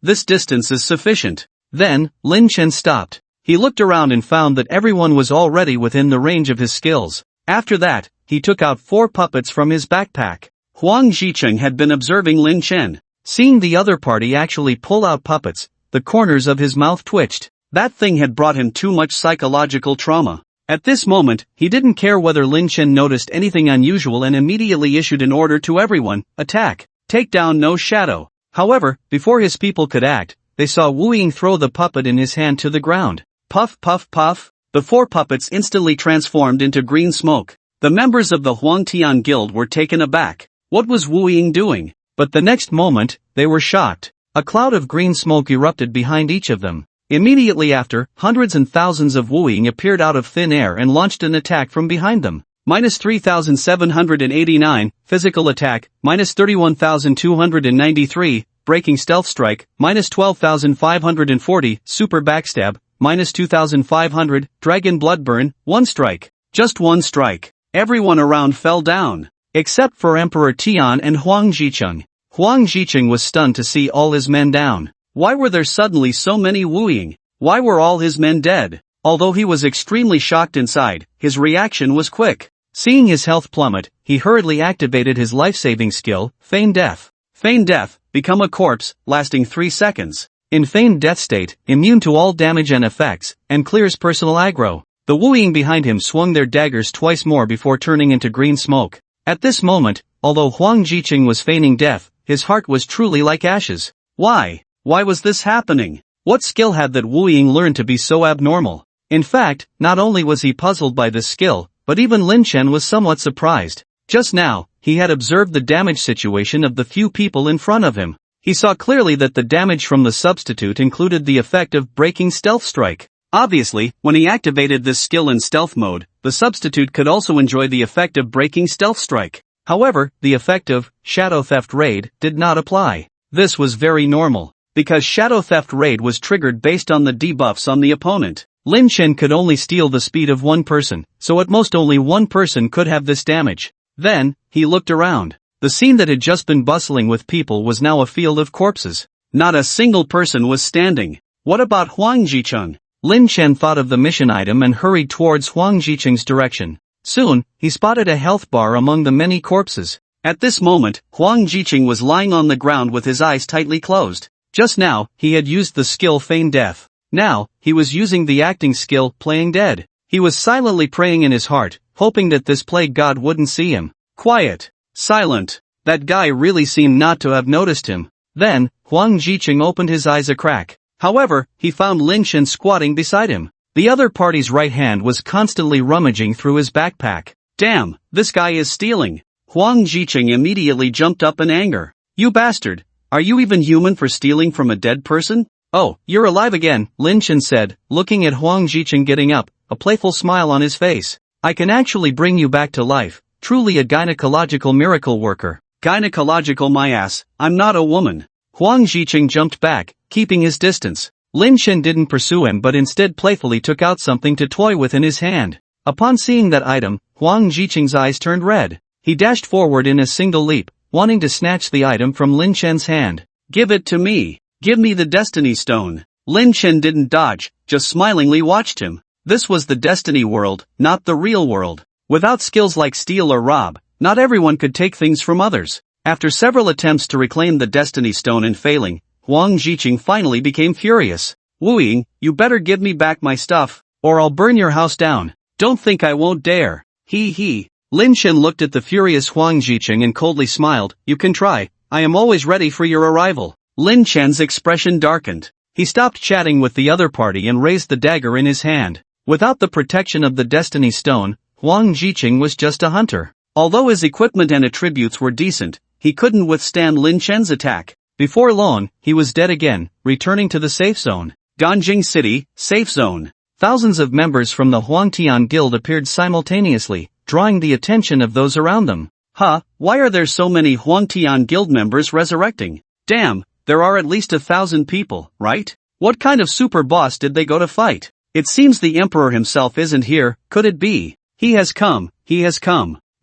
This distance is sufficient. Then, Lin Chen stopped. He looked around and found that everyone was already within the range of his skills. After that, he took out 4 puppets from his backpack. Huang Jicheng had been observing Lin Chen. Seeing the other party actually pull out puppets, the corners of his mouth twitched. That thing had brought him too much psychological trauma. At this moment, he didn't care whether Lin Chen noticed anything unusual and immediately issued an order to everyone, attack, take down no shadow. However, before his people could act, they saw Wu Ying throw the puppet in his hand to the ground. Puff puff puff, the 4 puppets instantly transformed into green smoke. The members of the Huangtian Guild were taken aback. What was Wu Ying doing? But the next moment, they were shocked. A cloud of green smoke erupted behind each of them. Immediately after, hundreds and thousands of Wu Ying appeared out of thin air and launched an attack from behind them. -3,789, physical attack, -31,293, breaking stealth strike, -12,540, super backstab, -2,500, dragon bloodburn, 1 strike. Just 1 strike. Everyone around fell down. Except for Emperor Tian and Huang Jicheng. Huang Jicheng was stunned to see all his men down. Why were there suddenly so many Wu Ying? Why were all his men dead? Although he was extremely shocked inside, his reaction was quick. Seeing his health plummet, he hurriedly activated his life-saving skill, Feign Death. Feign Death, become a corpse, lasting 3 seconds. In feigned death state, immune to all damage and effects, and clears personal aggro. The Wu Ying behind him swung their daggers twice more before turning into green smoke. At this moment, although Huang Jicheng was feigning death, his heart was truly like ashes. Why? Why was this happening? What skill had that Wu Ying learned to be so abnormal? In fact, not only was he puzzled by this skill, but even Lin Chen was somewhat surprised. Just now, he had observed the damage situation of the few people in front of him. He saw clearly that the damage from the substitute included the effect of breaking stealth strike. Obviously, when he activated this skill in stealth mode, the substitute could also enjoy the effect of breaking stealth strike. However, the effect of Shadow Theft Raid did not apply. This was very normal, because Shadow Theft Raid was triggered based on the debuffs on the opponent. Lin Chen could only steal the speed of 1 person, so at most only 1 person could have this damage. Then, he looked around. The scene that had just been bustling with people was now a field of corpses. Not a single person was standing. What about Huang Jicheng? Lin Chen thought of the mission item and hurried towards Huang Jicheng's direction. Soon, he spotted a health bar among the many corpses. At this moment, Huang Jicheng was lying on the ground with his eyes tightly closed. Just now, he had used the skill Feign Death. Now, he was using the acting skill Playing Dead. He was silently praying in his heart, hoping that this plague god wouldn't see him. Quiet. Silent. That guy really seemed not to have noticed him. Then, Huang Jicheng opened his eyes a crack. However, he found Lin Chen squatting beside him. The other party's right hand was constantly rummaging through his backpack. Damn, this guy is stealing. Huang Jicheng immediately jumped up in anger. You bastard, are you even human for stealing from a dead person? Oh, you're alive again, Lin Chen said, looking at Huang Jicheng getting up, a playful smile on his face. I can actually bring you back to life, truly a gynecological miracle worker. Gynecological my ass, I'm not a woman. Huang Jicheng jumped back, keeping his distance. Lin Chen didn't pursue him but instead playfully took out something to toy with in his hand. Upon seeing that item, Huang Jicheng's eyes turned red. He dashed forward in a single leap, wanting to snatch the item from Lin Chen's hand. Give it to me. Give me the Destiny Stone. Lin Chen didn't dodge, just smilingly watched him. This was the Destiny world, not the real world. Without skills like steal or rob, not everyone could take things from others. After several attempts to reclaim the Destiny Stone and failing, Huang Jicheng finally became furious. Wu Ying, you better give me back my stuff, or I'll burn your house down. Don't think I won't dare. He. Lin Chen looked at the furious Huang Jicheng and coldly smiled. You can try, I am always ready for your arrival. Lin Chen's expression darkened. He stopped chatting with the other party and raised the dagger in his hand. Without the protection of the Destiny Stone, Huang Jicheng was just a hunter. Although his equipment and attributes were decent, he couldn't withstand Lin Chen's attack. Before long, he was dead again, returning to the safe zone. Ganjing City, safe zone. Thousands of members from the Huangtian Guild appeared simultaneously, drawing the attention of those around them. Why are there so many Huangtian Guild members resurrecting? Damn, there are at least 1,000 people, right? What kind of super boss did they go to fight? It seems the Emperor himself isn't here, could it be? He has come.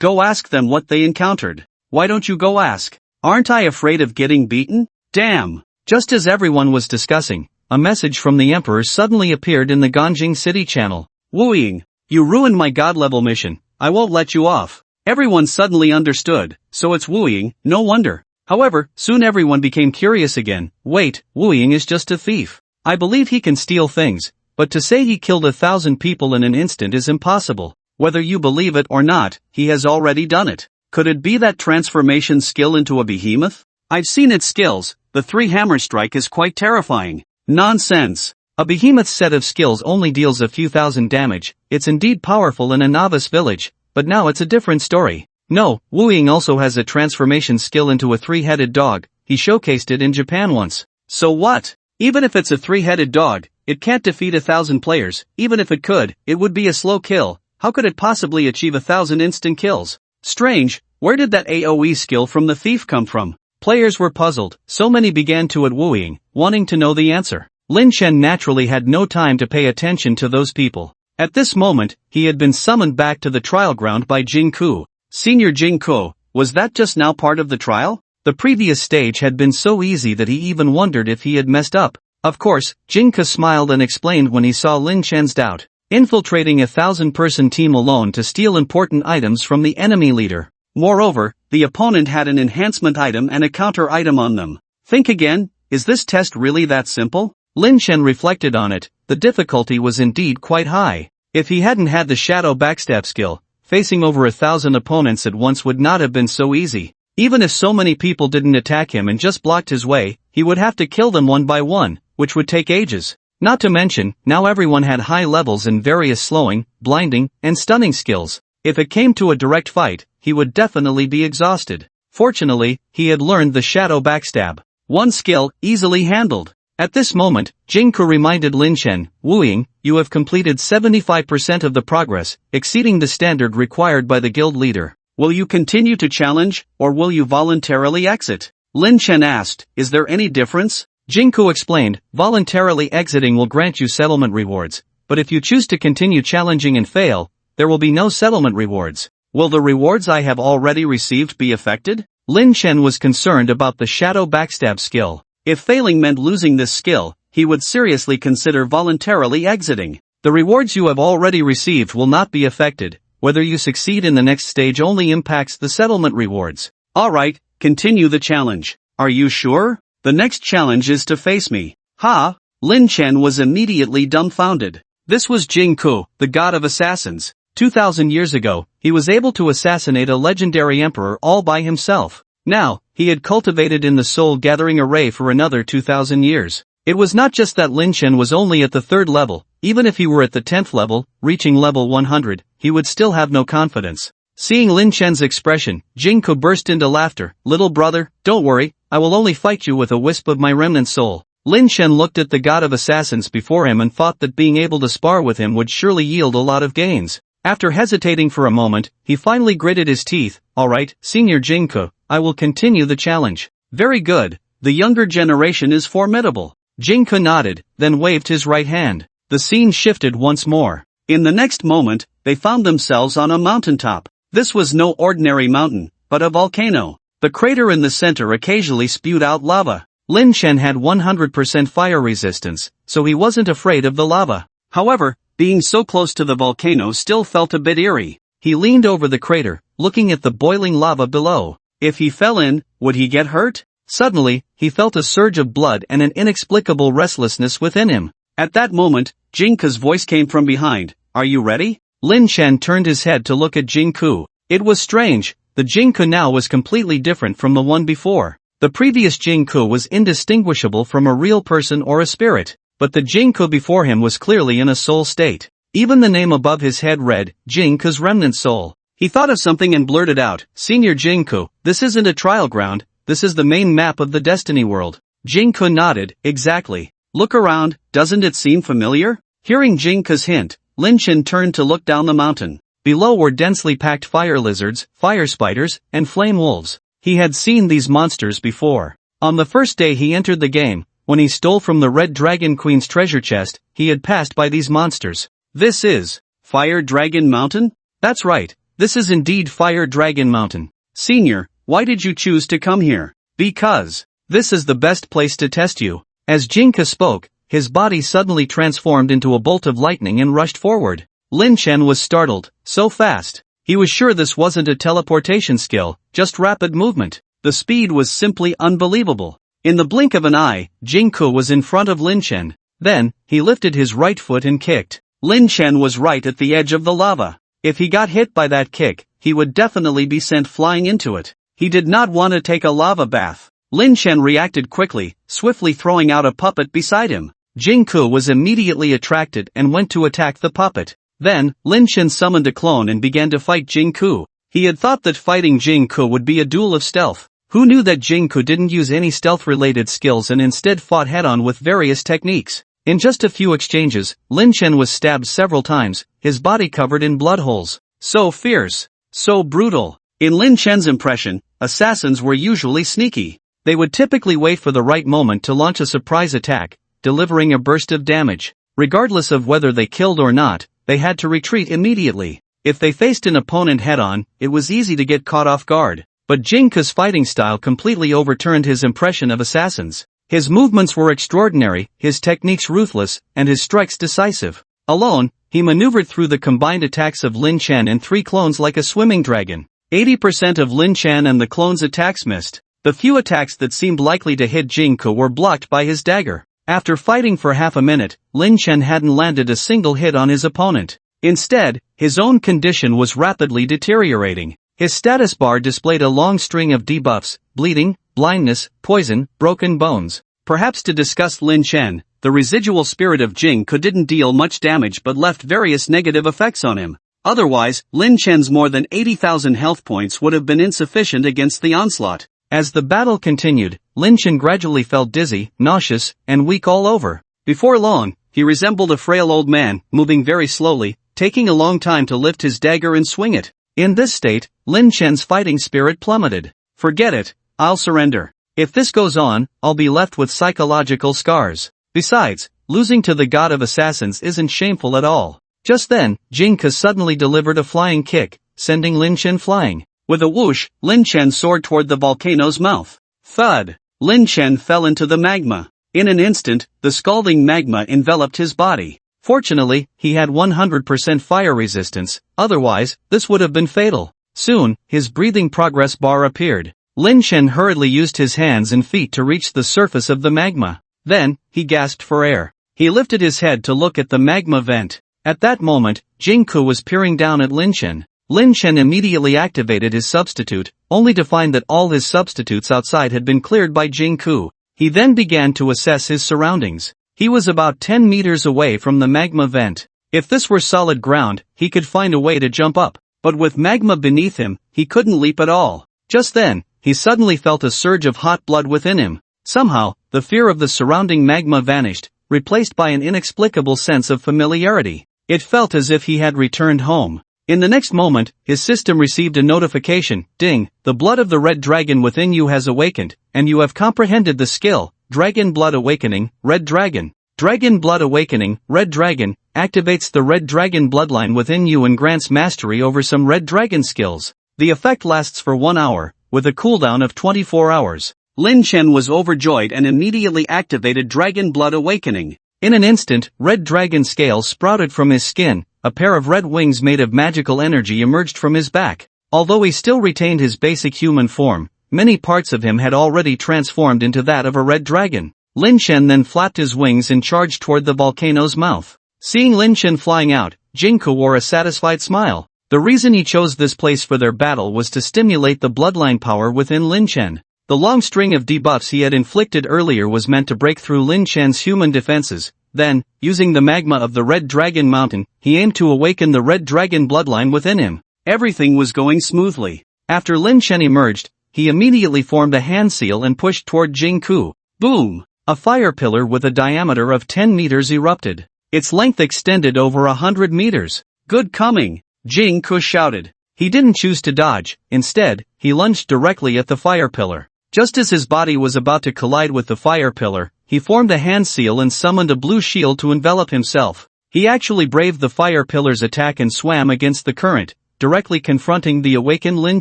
Go ask them what they encountered. Why don't you go ask? Aren't I afraid of getting beaten? Damn! Just as everyone was discussing, a message from the Emperor suddenly appeared in the Ganjing City channel. Wu Ying, you ruined my god-level mission, I won't let you off. Everyone suddenly understood, so it's Wu Ying, no wonder. However, soon everyone became curious again. Wait, Wu Ying is just a thief. I believe he can steal things, but to say he killed 1,000 people in an instant is impossible. Whether you believe it or not, he has already done it. Could it be that transformation skill into a behemoth? I've seen its skills, the 3-hammer strike is quite terrifying. Nonsense. A behemoth's set of skills only deals a few thousand damage. It's indeed powerful in a novice village, but now it's a different story. No, Wu Ying also has a transformation skill into a 3-headed dog. He showcased it in Japan once. So what? Even if it's a 3-headed dog, it can't defeat 1,000 players. Even if it could, it would be a slow kill. How could it possibly achieve 1,000 instant kills? Strange, where did that AoE skill from the thief come from? Players were puzzled, so many began to at Wu Ying, wanting to know the answer. Lin Chen naturally had no time to pay attention to those people. At this moment, he had been summoned back to the trial ground by Jing Ku. Senior Jing Ku, was that just now part of the trial? The previous stage had been so easy that he even wondered if he had messed up. Of course, Jing Ku smiled and explained when he saw Lin Chen's doubt. Infiltrating a 1,000-person team alone to steal important items from the enemy leader. Moreover, the opponent had an enhancement item and a counter item on them. Think again, is this test really that simple? Lin Chen reflected on it, the difficulty was indeed quite high. If he hadn't had the shadow backstab skill, facing over 1,000 opponents at once would not have been so easy. Even if so many people didn't attack him and just blocked his way, he would have to kill them one by one, which would take ages. Not to mention, now everyone had high levels in various slowing, blinding, and stunning skills. If it came to a direct fight, he would definitely be exhausted. Fortunately, he had learned the shadow backstab. One skill, easily handled. At this moment, Jing Ku reminded Lin Chen, Wu Ying, you have completed 75% of the progress, exceeding the standard required by the guild leader. Will you continue to challenge, or will you voluntarily exit? Lin Chen asked, is there any difference? Jing Ku explained, voluntarily exiting will grant you settlement rewards, but if you choose to continue challenging and fail, there will be no settlement rewards. Will the rewards I have already received be affected? Lin Chen was concerned about the shadow backstab skill. If failing meant losing this skill, he would seriously consider voluntarily exiting. The rewards you have already received will not be affected. Whether you succeed in the next stage only impacts the settlement rewards. Alright, continue the challenge. Are you sure? The next challenge is to face me. Ha! Lin Chen was immediately dumbfounded. This was Jing Ku, the god of assassins. 2,000 years ago, he was able to assassinate a legendary emperor all by himself. Now, he had cultivated in the soul-gathering array for another 2,000 years. It was not just that Lin Chen was only at the 3rd level, even if he were at the 10th level, reaching level 100, he would still have no confidence. Seeing Lin Chen's expression, Jing Ku burst into laughter. Little brother, don't worry, I will only fight you with a wisp of my remnant soul. Lin Chen looked at the god of assassins before him and thought that being able to spar with him would surely yield a lot of gains. After hesitating for a moment, he finally gritted his teeth. Alright, Senior Jing Ku, I will continue the challenge. Very good, the younger generation is formidable. Jing Ku nodded, then waved his right hand. The scene shifted once more. In the next moment, they found themselves on a mountaintop. This was no ordinary mountain, but a volcano. The crater in the center occasionally spewed out lava. Lin Chen had 100% fire resistance, so he wasn't afraid of the lava. However, being so close to the volcano still felt a bit eerie. He leaned over the crater, looking at the boiling lava below. If he fell in, would he get hurt? Suddenly, he felt a surge of blood and an inexplicable restlessness within him. At that moment, Jing Ku's voice came from behind. Are you ready? Lin Chen turned his head to look at Jing Ku. It was strange, the Jing Ku now was completely different from the one before. The previous Jing Ku was indistinguishable from a real person or a spirit, but the Jing Ku before him was clearly in a soul state. Even the name above his head read, Jing Ku's remnant soul. He thought of something and blurted out, Senior Jing Ku, this isn't a trial ground, this is the main map of the Destiny world. Jing Ku nodded, exactly. Look around, doesn't it seem familiar? Hearing Jing Ku's hint, Lin Chen turned to look down the mountain. Below were densely packed fire lizards, fire spiders, and flame wolves. He had seen these monsters before. On the first day he entered the game, when he stole from the Red Dragon Queen's treasure chest, he had passed by these monsters. This is Fire Dragon Mountain? That's right, this is indeed Fire Dragon Mountain. Senior, why did you choose to come here? Because this is the best place to test you. As Jing Ku spoke, his body suddenly transformed into a bolt of lightning and rushed forward. Lin Chen was startled, so fast. He was sure this wasn't a teleportation skill, just rapid movement. The speed was simply unbelievable. In the blink of an eye, Jing Ku was in front of Lin Chen. Then, he lifted his right foot and kicked. Lin Chen was right at the edge of the lava. If he got hit by that kick, he would definitely be sent flying into it. He did not want to take a lava bath. Lin Chen reacted quickly, swiftly throwing out a puppet beside him. Jingku was immediately attracted and went to attack the puppet. Then, Lin Chen summoned a clone and began to fight Jingku. He had thought that fighting Jingku would be a duel of stealth. Who knew that Jingku didn't use any stealth-related skills and instead fought head-on with various techniques? In just a few exchanges, Lin Chen was stabbed several times, his body covered in blood holes. So fierce. So brutal. In Lin Chen's impression, assassins were usually sneaky. They would typically wait for the right moment to launch a surprise attack, delivering a burst of damage. Regardless of whether they killed or not, they had to retreat immediately. If they faced an opponent head-on, it was easy to get caught off guard. But Jingku's fighting style completely overturned his impression of assassins. His movements were extraordinary, his techniques ruthless, and his strikes decisive. Alone, he maneuvered through the combined attacks of Lin Chen and 3 clones like a swimming dragon. 80% of Lin Chen and the clones' attacks missed. The few attacks that seemed likely to hit Jingku were blocked by his dagger. After fighting for half a minute, Lin Chen hadn't landed a single hit on his opponent. Instead, his own condition was rapidly deteriorating. His status bar displayed a long string of debuffs: bleeding, blindness, poison, broken bones. Perhaps to discuss Lin Chen, the residual spirit of Jingku didn't deal much damage but left various negative effects on him. Otherwise, Lin Chen's more than 80,000 health points would have been insufficient against the onslaught. As the battle continued, Lin Chen gradually felt dizzy, nauseous, and weak all over. Before long, he resembled a frail old man, moving very slowly, taking a long time to lift his dagger and swing it. In this state, Lin Chen's fighting spirit plummeted. Forget it, I'll surrender. If this goes on, I'll be left with psychological scars. Besides, losing to the god of assassins isn't shameful at all. Just then, Jingku suddenly delivered a flying kick, sending Lin Chen flying. With a whoosh, Lin Chen soared toward the volcano's mouth. Thud! Lin Chen fell into the magma. In an instant, the scalding magma enveloped his body. Fortunately, he had 100% fire resistance, otherwise, this would have been fatal. Soon, his breathing progress bar appeared. Lin Chen hurriedly used his hands and feet to reach the surface of the magma. Then, he gasped for air. He lifted his head to look at the magma vent. At that moment, Jingku was peering down at Lin Chen. Lin Chen immediately activated his substitute, only to find that all his substitutes outside had been cleared by Jingku. He then began to assess his surroundings. He was about 10 meters away from the magma vent. If this were solid ground, he could find a way to jump up. But with magma beneath him, he couldn't leap at all. Just then, he suddenly felt a surge of hot blood within him. Somehow, the fear of the surrounding magma vanished, replaced by an inexplicable sense of familiarity. It felt as if he had returned home. In the next moment, his system received a notification: ding, the blood of the red dragon within you has awakened, and you have comprehended the skill, Dragon Blood Awakening, Red Dragon. Dragon Blood Awakening, Red Dragon, activates the red dragon bloodline within you and grants mastery over some red dragon skills. The effect lasts for 1 hour, with a cooldown of 24 hours. Lin Chen was overjoyed and immediately activated Dragon Blood Awakening. In an instant, red dragon scales sprouted from his skin, a pair of red wings made of magical energy emerged from his back. Although he still retained his basic human form, many parts of him had already transformed into that of a red dragon. Lin Chen then flapped his wings and charged toward the volcano's mouth. Seeing Lin Chen flying out, Jingku wore a satisfied smile. The reason he chose this place for their battle was to stimulate the bloodline power within Lin Chen. The long string of debuffs he had inflicted earlier was meant to break through Lin Chen's human defenses. Then, using the magma of the Red Dragon Mountain, he aimed to awaken the Red Dragon bloodline within him. Everything was going smoothly. After Lin Chen emerged, he immediately formed a hand seal and pushed toward Jingku. Boom! A fire pillar with a diameter of 10 meters erupted. Its length extended over 100 meters. Good coming! Jingku shouted. He didn't choose to dodge. Instead, he lunged directly at the fire pillar. Just as his body was about to collide with the fire pillar, he formed a hand seal and summoned a blue shield to envelop himself. He actually braved the fire pillar's attack and swam against the current, directly confronting the awakened Lin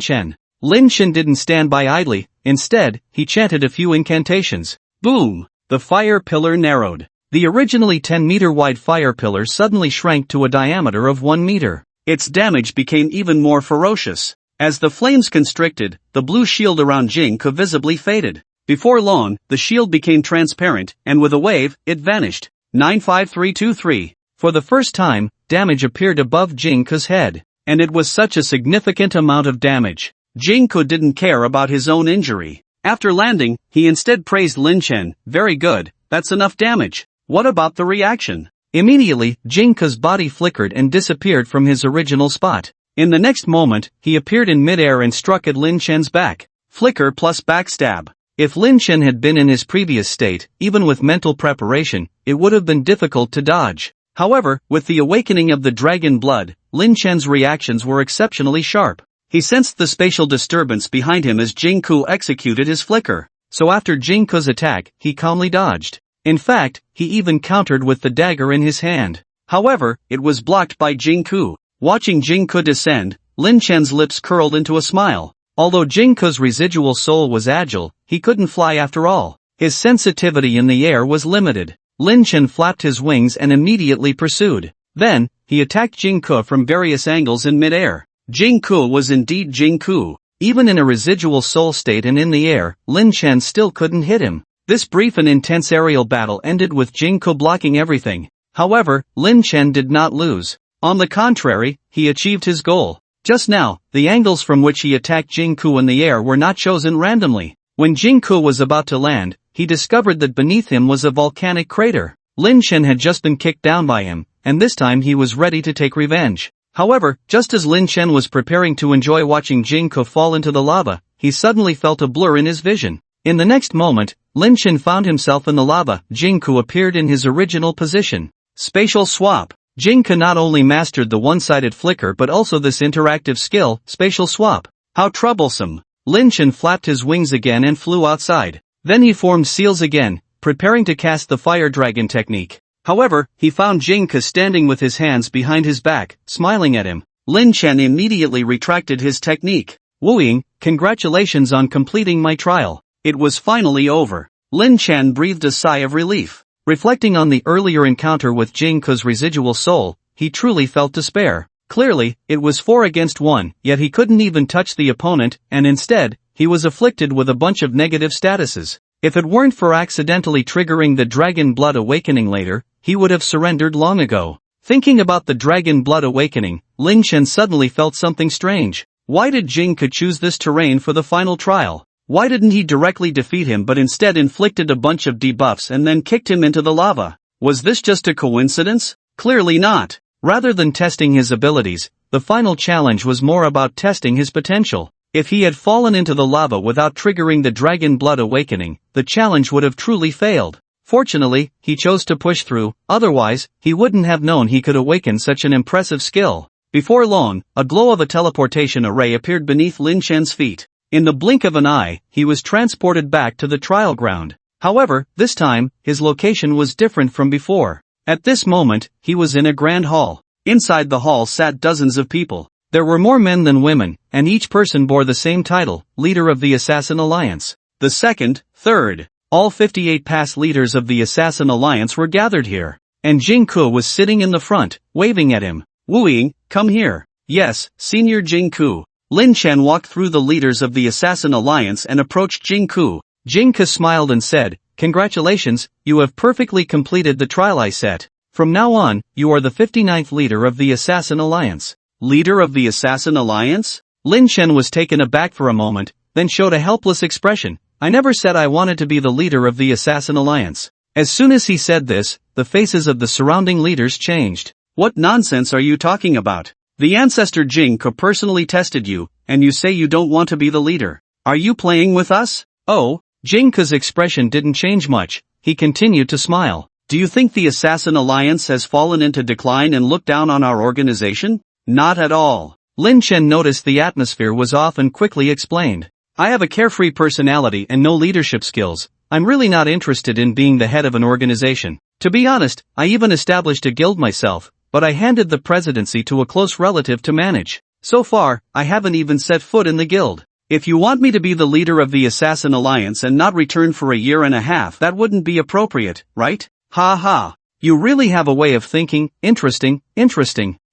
Chen. Lin Chen didn't stand by idly. Instead, he chanted a few incantations. Boom! The fire pillar narrowed. The originally 10-meter wide fire pillar suddenly shrank to a diameter of 1 meter. Its damage became even more ferocious. As the flames constricted, the blue shield around Jingku visibly faded. Before long, the shield became transparent, and with a wave, it vanished. 95323. For the first time, damage appeared above Jinko's head. And it was such a significant amount of damage. Jinko didn't care about his own injury. After landing, he instead praised Lin Chen. Very good, that's enough damage. What about the reaction? Immediately, Jinko's body flickered and disappeared from his original spot. In the next moment, he appeared in midair and struck at Lin Chen's back. Flicker plus backstab. If Lin Chen had been in his previous state, even with mental preparation, it would have been difficult to dodge. However, with the awakening of the dragon blood, Lin Chen's reactions were exceptionally sharp. He sensed the spatial disturbance behind him as Jinko executed his flicker. So after Jinko's attack, he calmly dodged. In fact, he even countered with the dagger in his hand. However, it was blocked by Jinko. Watching Jinko descend, Lin Chen's lips curled into a smile. Although Jinko's residual soul was agile, he couldn't fly after all. His sensitivity in the air was limited. Lin Chen flapped his wings and immediately pursued. Then, he attacked Jinko from various angles in midair. Jinko was indeed Jinko. Even in a residual soul state and in the air, Lin Chen still couldn't hit him. This brief and intense aerial battle ended with Jinko blocking everything. However, Lin Chen did not lose. On the contrary, he achieved his goal. Just now, the angles from which he attacked Jinko in the air were not chosen randomly. When Jinko was about to land, he discovered that beneath him was a volcanic crater. Lin Chen had just been kicked down by him, and this time he was ready to take revenge. However, just as Lin Chen was preparing to enjoy watching Jinko fall into the lava, he suddenly felt a blur in his vision. In the next moment, Lin Chen found himself in the lava. Jinko appeared in his original position. Spatial swap. Jinko not only mastered the one-sided flicker but also this interactive skill, spatial swap. How troublesome. Lin Chen flapped his wings again and flew outside. Then he formed seals again, preparing to cast the fire dragon technique. However, he found Jinko standing with his hands behind his back, smiling at him. Lin Chen immediately retracted his technique. Wooing, congratulations on completing my trial. It was finally over. Lin Chen breathed a sigh of relief. Reflecting on the earlier encounter with Jinko's residual soul, he truly felt despair. Clearly, it was 4 against 1, yet he couldn't even touch the opponent, and instead, he was afflicted with a bunch of negative statuses. If it weren't for accidentally triggering the dragon blood awakening later, he would have surrendered long ago. Thinking about the dragon blood awakening, Lin Chen suddenly felt something strange. Why did Jinko choose this terrain for the final trial? Why didn't he directly defeat him but instead inflicted a bunch of debuffs and then kicked him into the lava? Was this just a coincidence? Clearly not. Rather than testing his abilities, the final challenge was more about testing his potential. If he had fallen into the lava without triggering the dragon blood awakening, the challenge would have truly failed. Fortunately, he chose to push through, otherwise, he wouldn't have known he could awaken such an impressive skill. Before long, a glow of a teleportation array appeared beneath Lin Chen's feet. In the blink of an eye, he was transported back to the trial ground. However, this time, his location was different from before. At this moment, he was in a grand hall. Inside the hall sat dozens of people. There were more men than women, and each person bore the same title, leader of the Assassin Alliance. The second, third. All 58 past leaders of the Assassin Alliance were gathered here. And Jinko was sitting in the front, waving at him. Wooing, come here. Yes, Senior Jinko. Lin Chen walked through the leaders of the Assassin Alliance and approached Jinko. Jinko smiled and said, congratulations, you have perfectly completed the trial I set. From now on, you are the 59th leader of the Assassin Alliance. Leader of the Assassin Alliance? Lin Chen was taken aback for a moment, then showed a helpless expression. I never said I wanted to be the leader of the Assassin Alliance. As soon as he said this, the faces of the surrounding leaders changed. What nonsense are you talking about? The ancestor Jinko personally tested you, and you say you don't want to be the leader. Are you playing with us? Oh, Jinko's expression didn't change much. He continued to smile. Do you think the Assassin Alliance has fallen into decline and looked down on our organization? Not at all. Lin Chen noticed the atmosphere was off and quickly explained. I have a carefree personality and no leadership skills. I'm really not interested in being the head of an organization. To be honest, I even established a guild myself, but I handed the presidency to a close relative to manage. So far, I haven't even set foot in the guild. If you want me to be the leader of the Assassin Alliance and not return for a year and a half, that wouldn't be appropriate, right? Ha ha. You really have a way of thinking. Interesting.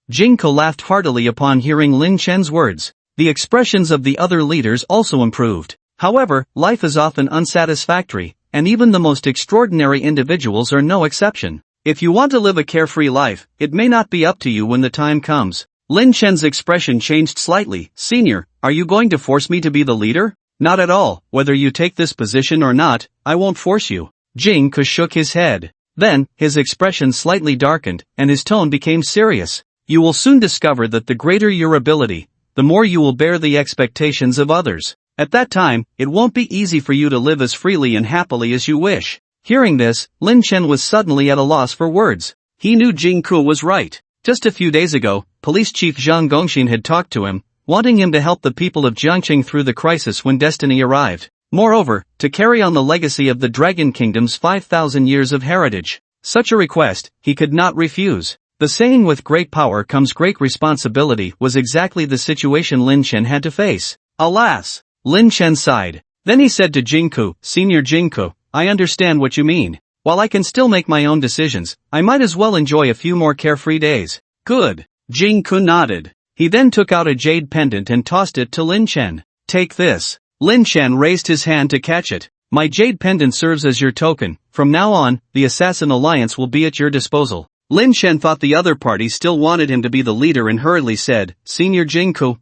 Jinko laughed heartily upon hearing Lin Chen's words. The expressions of the other leaders also improved. However, life is often unsatisfactory, and even the most extraordinary individuals are no exception. If you want to live a carefree life, it may not be up to you when the time comes. Lin Chen's expression changed slightly. Senior, are you going to force me to be the leader? Not at all. Whether you take this position or not, I won't force you. Jing Ke shook his head. Then, his expression slightly darkened, and his tone became serious. You will soon discover that the greater your ability, the more you will bear the expectations of others. At that time, it won't be easy for you to live as freely and happily as you wish. Hearing this, Lin Chen was suddenly at a loss for words. He knew Jing Ke was right. Just a few days ago, Police Chief Zhang Gongxin had talked to him, wanting him to help the people of Jiangqing through the crisis when destiny arrived. Moreover, to carry on the legacy of the Dragon Kingdom's 5,000 years of heritage. Such a request, he could not refuse. The saying with great power comes great responsibility was exactly the situation Lin Chen had to face. Alas! Lin Chen sighed. Then he said to Jing Ke, Senior Jing Ke, I understand what you mean. While I can still make my own decisions, I might as well enjoy a few more carefree days. Good. Jing Ke nodded. He then took out a jade pendant and tossed it to Lin Chen. Take this. Lin Chen raised his hand to catch it. My jade pendant serves as your token. From now on, the Assassin Alliance will be at your disposal. Lin Chen thought the other party still wanted him to be the leader and hurriedly said, Senior Jing Ke,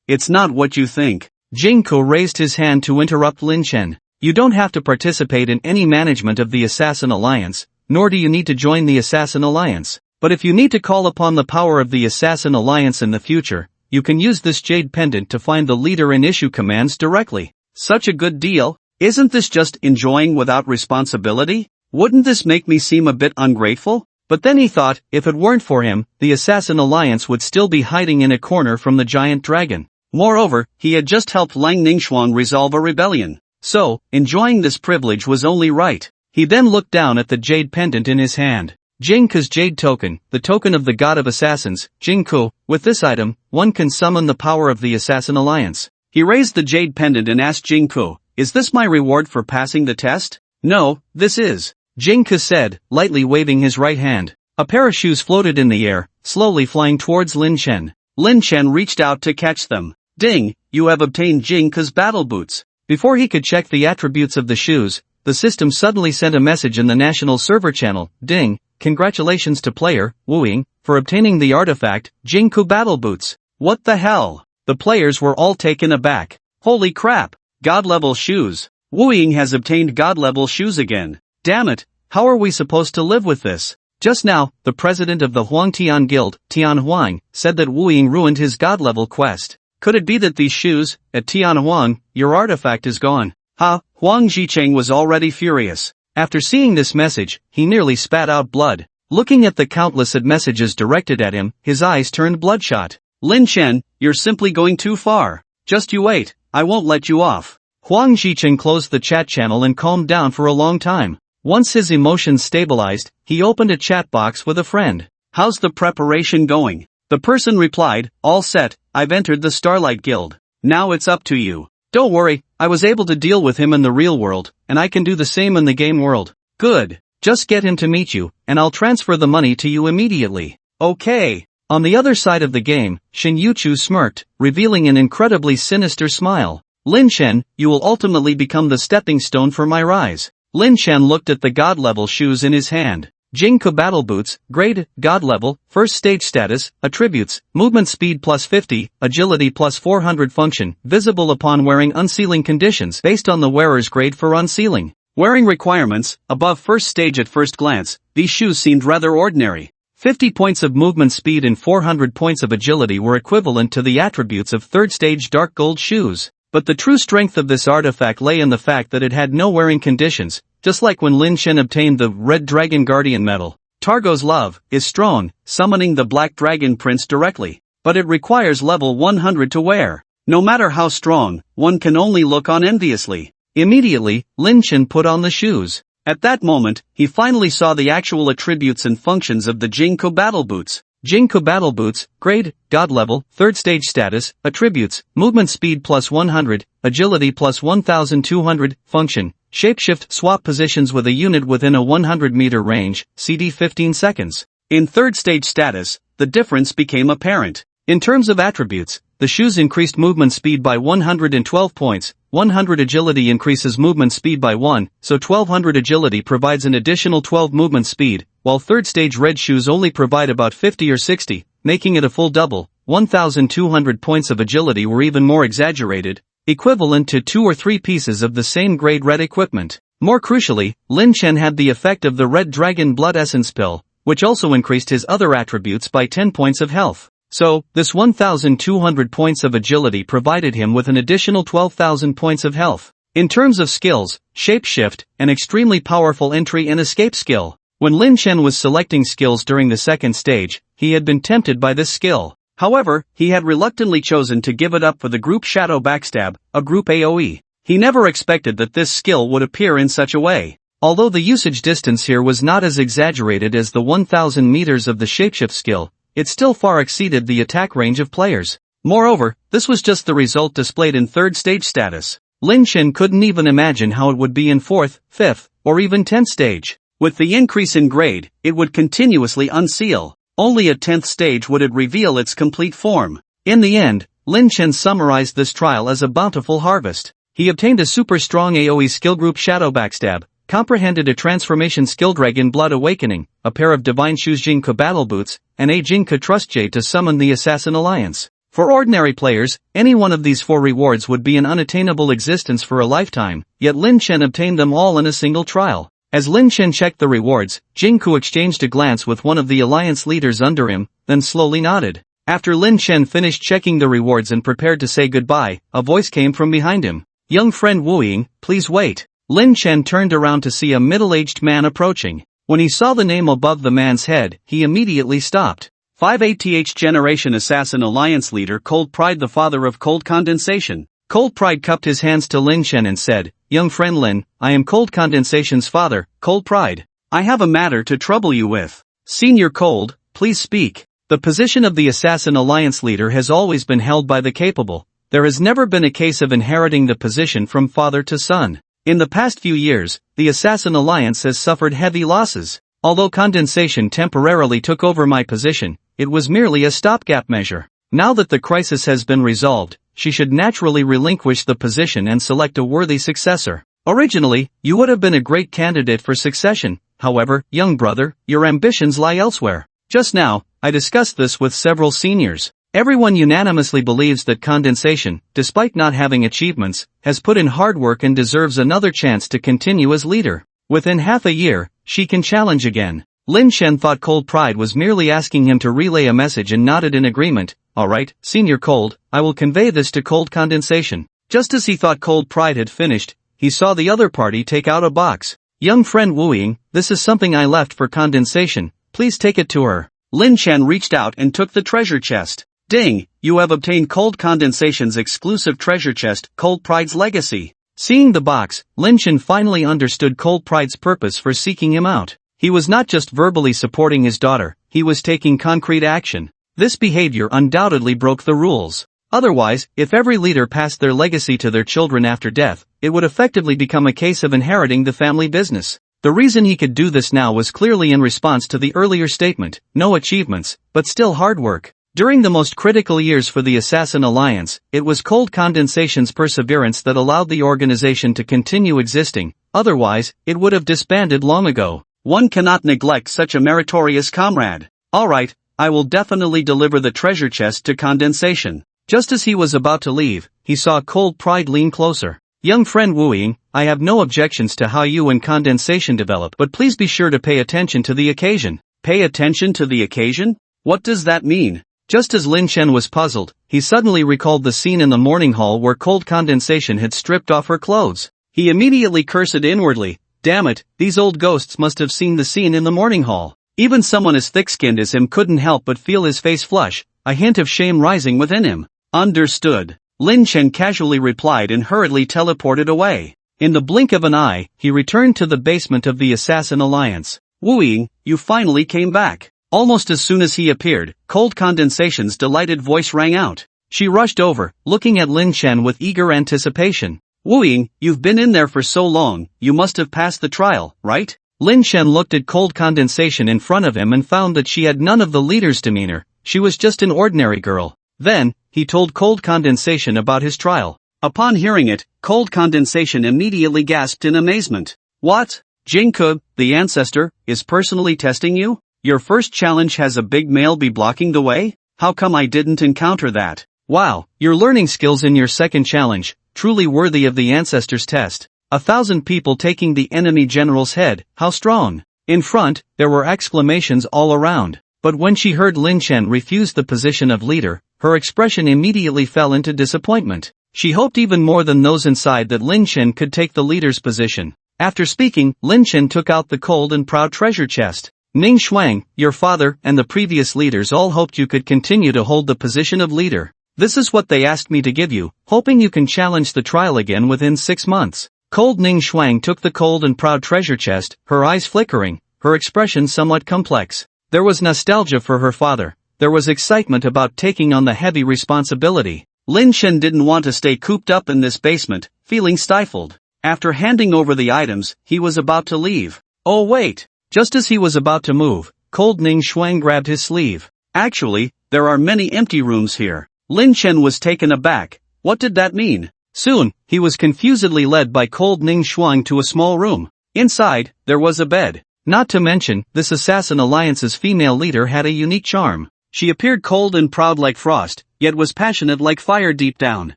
it's not what you think. Jing Ke raised his hand to interrupt Lin Chen. You don't have to participate in any management of the Assassin Alliance, nor do you need to join the Assassin Alliance. But if you need to call upon the power of the Assassin Alliance in the future, you can use this jade pendant to find the leader and issue commands directly. Such a good deal? Isn't this just enjoying without responsibility? Wouldn't this make me seem a bit ungrateful? But then he thought, if it weren't for him, the Assassin Alliance would still be hiding in a corner from the giant dragon. Moreover, he had just helped Lang Ningxuan resolve a rebellion. So, enjoying this privilege was only right. He then looked down at the jade pendant in his hand. Jing Ke's jade token, the token of the god of assassins, Jing Ke. With this item, one can summon the power of the Assassin Alliance. He raised the jade pendant and asked Jing Ke, is this my reward for passing the test? No, this is. Jing Ke said, lightly waving his right hand. A pair of shoes floated in the air, slowly flying towards Lin Chen. Lin Chen reached out to catch them. Ding, you have obtained Jing Ke's battle boots. Before he could check the attributes of the shoes, the system suddenly sent a message in the national server channel. Ding, congratulations to player, Wu Ying, for obtaining the artifact, Jing Ke battle boots. What the hell? The players were all taken aback. Holy crap, god-level shoes. Wu Ying has obtained god-level shoes again. Damn it, how are we supposed to live with this? Just now, the president of the Huangtian Guild, Tian Huang, said that Wu Ying ruined his god-level quest. Could it be that these shoes, at Tian Huang, your artifact is gone? Ha, Huang Zhicheng was already furious. After seeing this message, he nearly spat out blood. Looking at the countless messages directed at him, his eyes turned bloodshot. Lin Chen, you're simply going too far. Just you wait, I won't let you off. Huang Zhicheng closed the chat channel and calmed down for a long time. Once his emotions stabilized, he opened a chat box with a friend. How's the preparation going? The person replied, all set, I've entered the Starlight Guild. Now it's up to you. Don't worry, I was able to deal with him in the real world, and I can do the same in the game world. Good. Just get him to meet you, and I'll transfer the money to you immediately. Okay. On the other side of the game, Shin Yuchu smirked, revealing an incredibly sinister smile. Lin Chen, you will ultimately become the stepping stone for my rise. Lin Chen looked at the god-level shoes in his hand. Jing Ke battle boots, grade, god level, first stage status, attributes, movement speed plus 50, agility plus 400 function, visible upon wearing unsealing conditions based on the wearer's grade for unsealing. Wearing requirements, above first stage at first glance, these shoes seemed rather ordinary. 50 points of movement speed and 400 points of agility were equivalent to the attributes of third stage dark gold shoes. But the true strength of this artifact lay in the fact that it had no wearing conditions, just like when Lin Chen obtained the Red Dragon Guardian medal. Targo's love is strong, summoning the Black Dragon Prince directly, but it requires level 100 to wear. No matter how strong, one can only look on enviously. Immediately, Lin Chen put on the shoes. At that moment, he finally saw the actual attributes and functions of the Jing Ke battle boots. Jing Ke battle boots, grade, god level, third stage status, attributes, movement speed plus 100, agility plus 1200, function, shapeshift swap positions with a unit within a 100-meter range, CD 15 seconds. In third stage status, the difference became apparent. In terms of attributes, the shoes increased movement speed by 112 points, 100 agility increases movement speed by 1, so 1200 agility provides an additional 12 movement speed, while third stage red shoes only provide about 50 or 60, making it a full double. 1,200 points of agility were even more exaggerated, equivalent to 2 or 3 pieces of the same grade red equipment. More crucially, Lin Chen had the effect of the red dragon blood essence pill, which also increased his other attributes by 10 points of health. So, this 1,200 points of agility provided him with an additional 12,000 points of health. In terms of skills, shapeshift, an extremely powerful entry and escape skill. When Lin Chen was selecting skills during the second stage, he had been tempted by this skill. However, he had reluctantly chosen to give it up for the group Shadow Backstab, a group AoE. He never expected that this skill would appear in such a way. Although the usage distance here was not as exaggerated as the 1,000 meters of the shapeshift skill, it still far exceeded the attack range of players. Moreover, this was just the result displayed in third stage status. Lin Chen couldn't even imagine how it would be in fourth, fifth, or even 10th stage. With the increase in grade, it would continuously unseal. Only at 10th stage would it reveal its complete form. In the end, Lin Chen summarized this trial as a bountiful harvest. He obtained a super strong AoE skill group Shadow Backstab, comprehended a transformation skill Dragon Blood Awakening, a pair of Divine Shoes Jinka Battle Boots, and a Jinka Trust Jade to summon the Assassin Alliance. For ordinary players, any one of these 4 rewards would be an unattainable existence for a lifetime, yet Lin Chen obtained them all in a single trial. As Lin Chen checked the rewards, Jingku exchanged a glance with one of the alliance leaders under him, then slowly nodded. After Lin Chen finished checking the rewards and prepared to say goodbye, a voice came from behind him. "Young friend Wu Ying, please wait." Lin Chen turned around to see a middle-aged man approaching. When he saw the name above the man's head, he immediately stopped. 5th Generation Assassin Alliance Leader Cold Pride, the father of Cold Condensation. Cold Pride cupped his hands to Lin Chen and said, "Young friend Lin, I am Cold Condensation's father, Cold Pride. I have a matter to trouble you with." "Senior Cold, please speak." The position of the Assassin Alliance Leader has always been held by the capable. There has never been a case of inheriting the position from father to son. In the past few years, the Assassin Alliance has suffered heavy losses. Although Condensation temporarily took over my position, it was merely a stopgap measure. Now that the crisis has been resolved, she should naturally relinquish the position and select a worthy successor. Originally, you would have been a great candidate for succession. However, young brother, your ambitions lie elsewhere. Just now, I discussed this with several seniors. Everyone unanimously believes that Condensation, despite not having achievements, has put in hard work and deserves another chance to continue as leader. Within half a year, she can challenge again. Lin Chen thought Cold Pride was merely asking him to relay a message and nodded in agreement. "Alright, Senior Cold, I will convey this to Cold Condensation." Just as he thought Cold Pride had finished, he saw the other party take out a box. "Young friend Wu Ying, this is something I left for Condensation, please take it to her." Lin Chen reached out and took the treasure chest. "Ding, you have obtained Cold Condensation's exclusive treasure chest, Cold Pride's Legacy." Seeing the box, Lin Chen finally understood Cold Pride's purpose for seeking him out. He was not just verbally supporting his daughter, he was taking concrete action. This behavior undoubtedly broke the rules. Otherwise, if every leader passed their legacy to their children after death, it would effectively become a case of inheriting the family business. The reason he could do this now was clearly in response to the earlier statement, no achievements, but still hard work. During the most critical years for the Assassin Alliance, it was Cold Condensation's perseverance that allowed the organization to continue existing, otherwise, it would have disbanded long ago. One cannot neglect such a meritorious comrade. "Alright, I will definitely deliver the treasure chest to Condensation." Just as he was about to leave, he saw Cold Pride lean closer. "Young friend Wu Ying, I have no objections to how you and Condensation develop, but please be sure to pay attention to the occasion." "Pay attention to the occasion? What does that mean?" Just as Lin Chen was puzzled, he suddenly recalled the scene in the morning hall where Cold Condensation had stripped off her clothes. He immediately cursed inwardly. Damn it, these old ghosts must have seen the scene in the morning hall. Even someone as thick-skinned as him couldn't help but feel his face flush, a hint of shame rising within him. "Understood," Lin Chen casually replied and hurriedly teleported away. In the blink of an eye, he returned to the basement of the Assassin Alliance. "Wu Ying, you finally came back." Almost as soon as he appeared, Cold Condensation's delighted voice rang out. She rushed over, looking at Lin Chen with eager anticipation. "Wu Ying, you've been in there for so long, you must have passed the trial, right?" Lin Chen looked at Cold Condensation in front of him and found that she had none of the leader's demeanor, she was just an ordinary girl. Then, he told Cold Condensation about his trial. Upon hearing it, Cold Condensation immediately gasped in amazement. "What? Jingke, the ancestor, is personally testing you? Your first challenge has a big male be blocking the way? How come I didn't encounter that? Wow, your learning skills in your second challenge, truly worthy of the ancestor's test. 1,000 people taking the enemy general's head, how strong? In front, there were exclamations all around. But when she heard Lin Chen refuse the position of leader, her expression immediately fell into disappointment. She hoped even more than those inside that Lin Chen could take the leader's position. After speaking, Lin Chen took out the cold and proud treasure chest. Ning Shuang, your father and the previous leaders all hoped you could continue to hold the position of leader. This is what they asked me to give you, hoping you can challenge the trial again within 6 months. Cold Ning Shuang took the cold and proud treasure chest, her eyes flickering, her expression somewhat complex. There was nostalgia for her father. There was excitement about taking on the heavy responsibility. Lin Chen didn't want to stay cooped up in this basement, feeling stifled. After handing over the items, he was about to leave. Oh wait! Just as he was about to move, cold Ning Shuang grabbed his sleeve. Actually, there are many empty rooms here. Lin Chen was taken aback. What did that mean? Soon, he was confusedly led by cold Ning Shuang to a small room. Inside, there was a bed. Not to mention, this Assassin Alliance's female leader had a unique charm. She appeared cold and proud like frost, yet was passionate like fire deep down.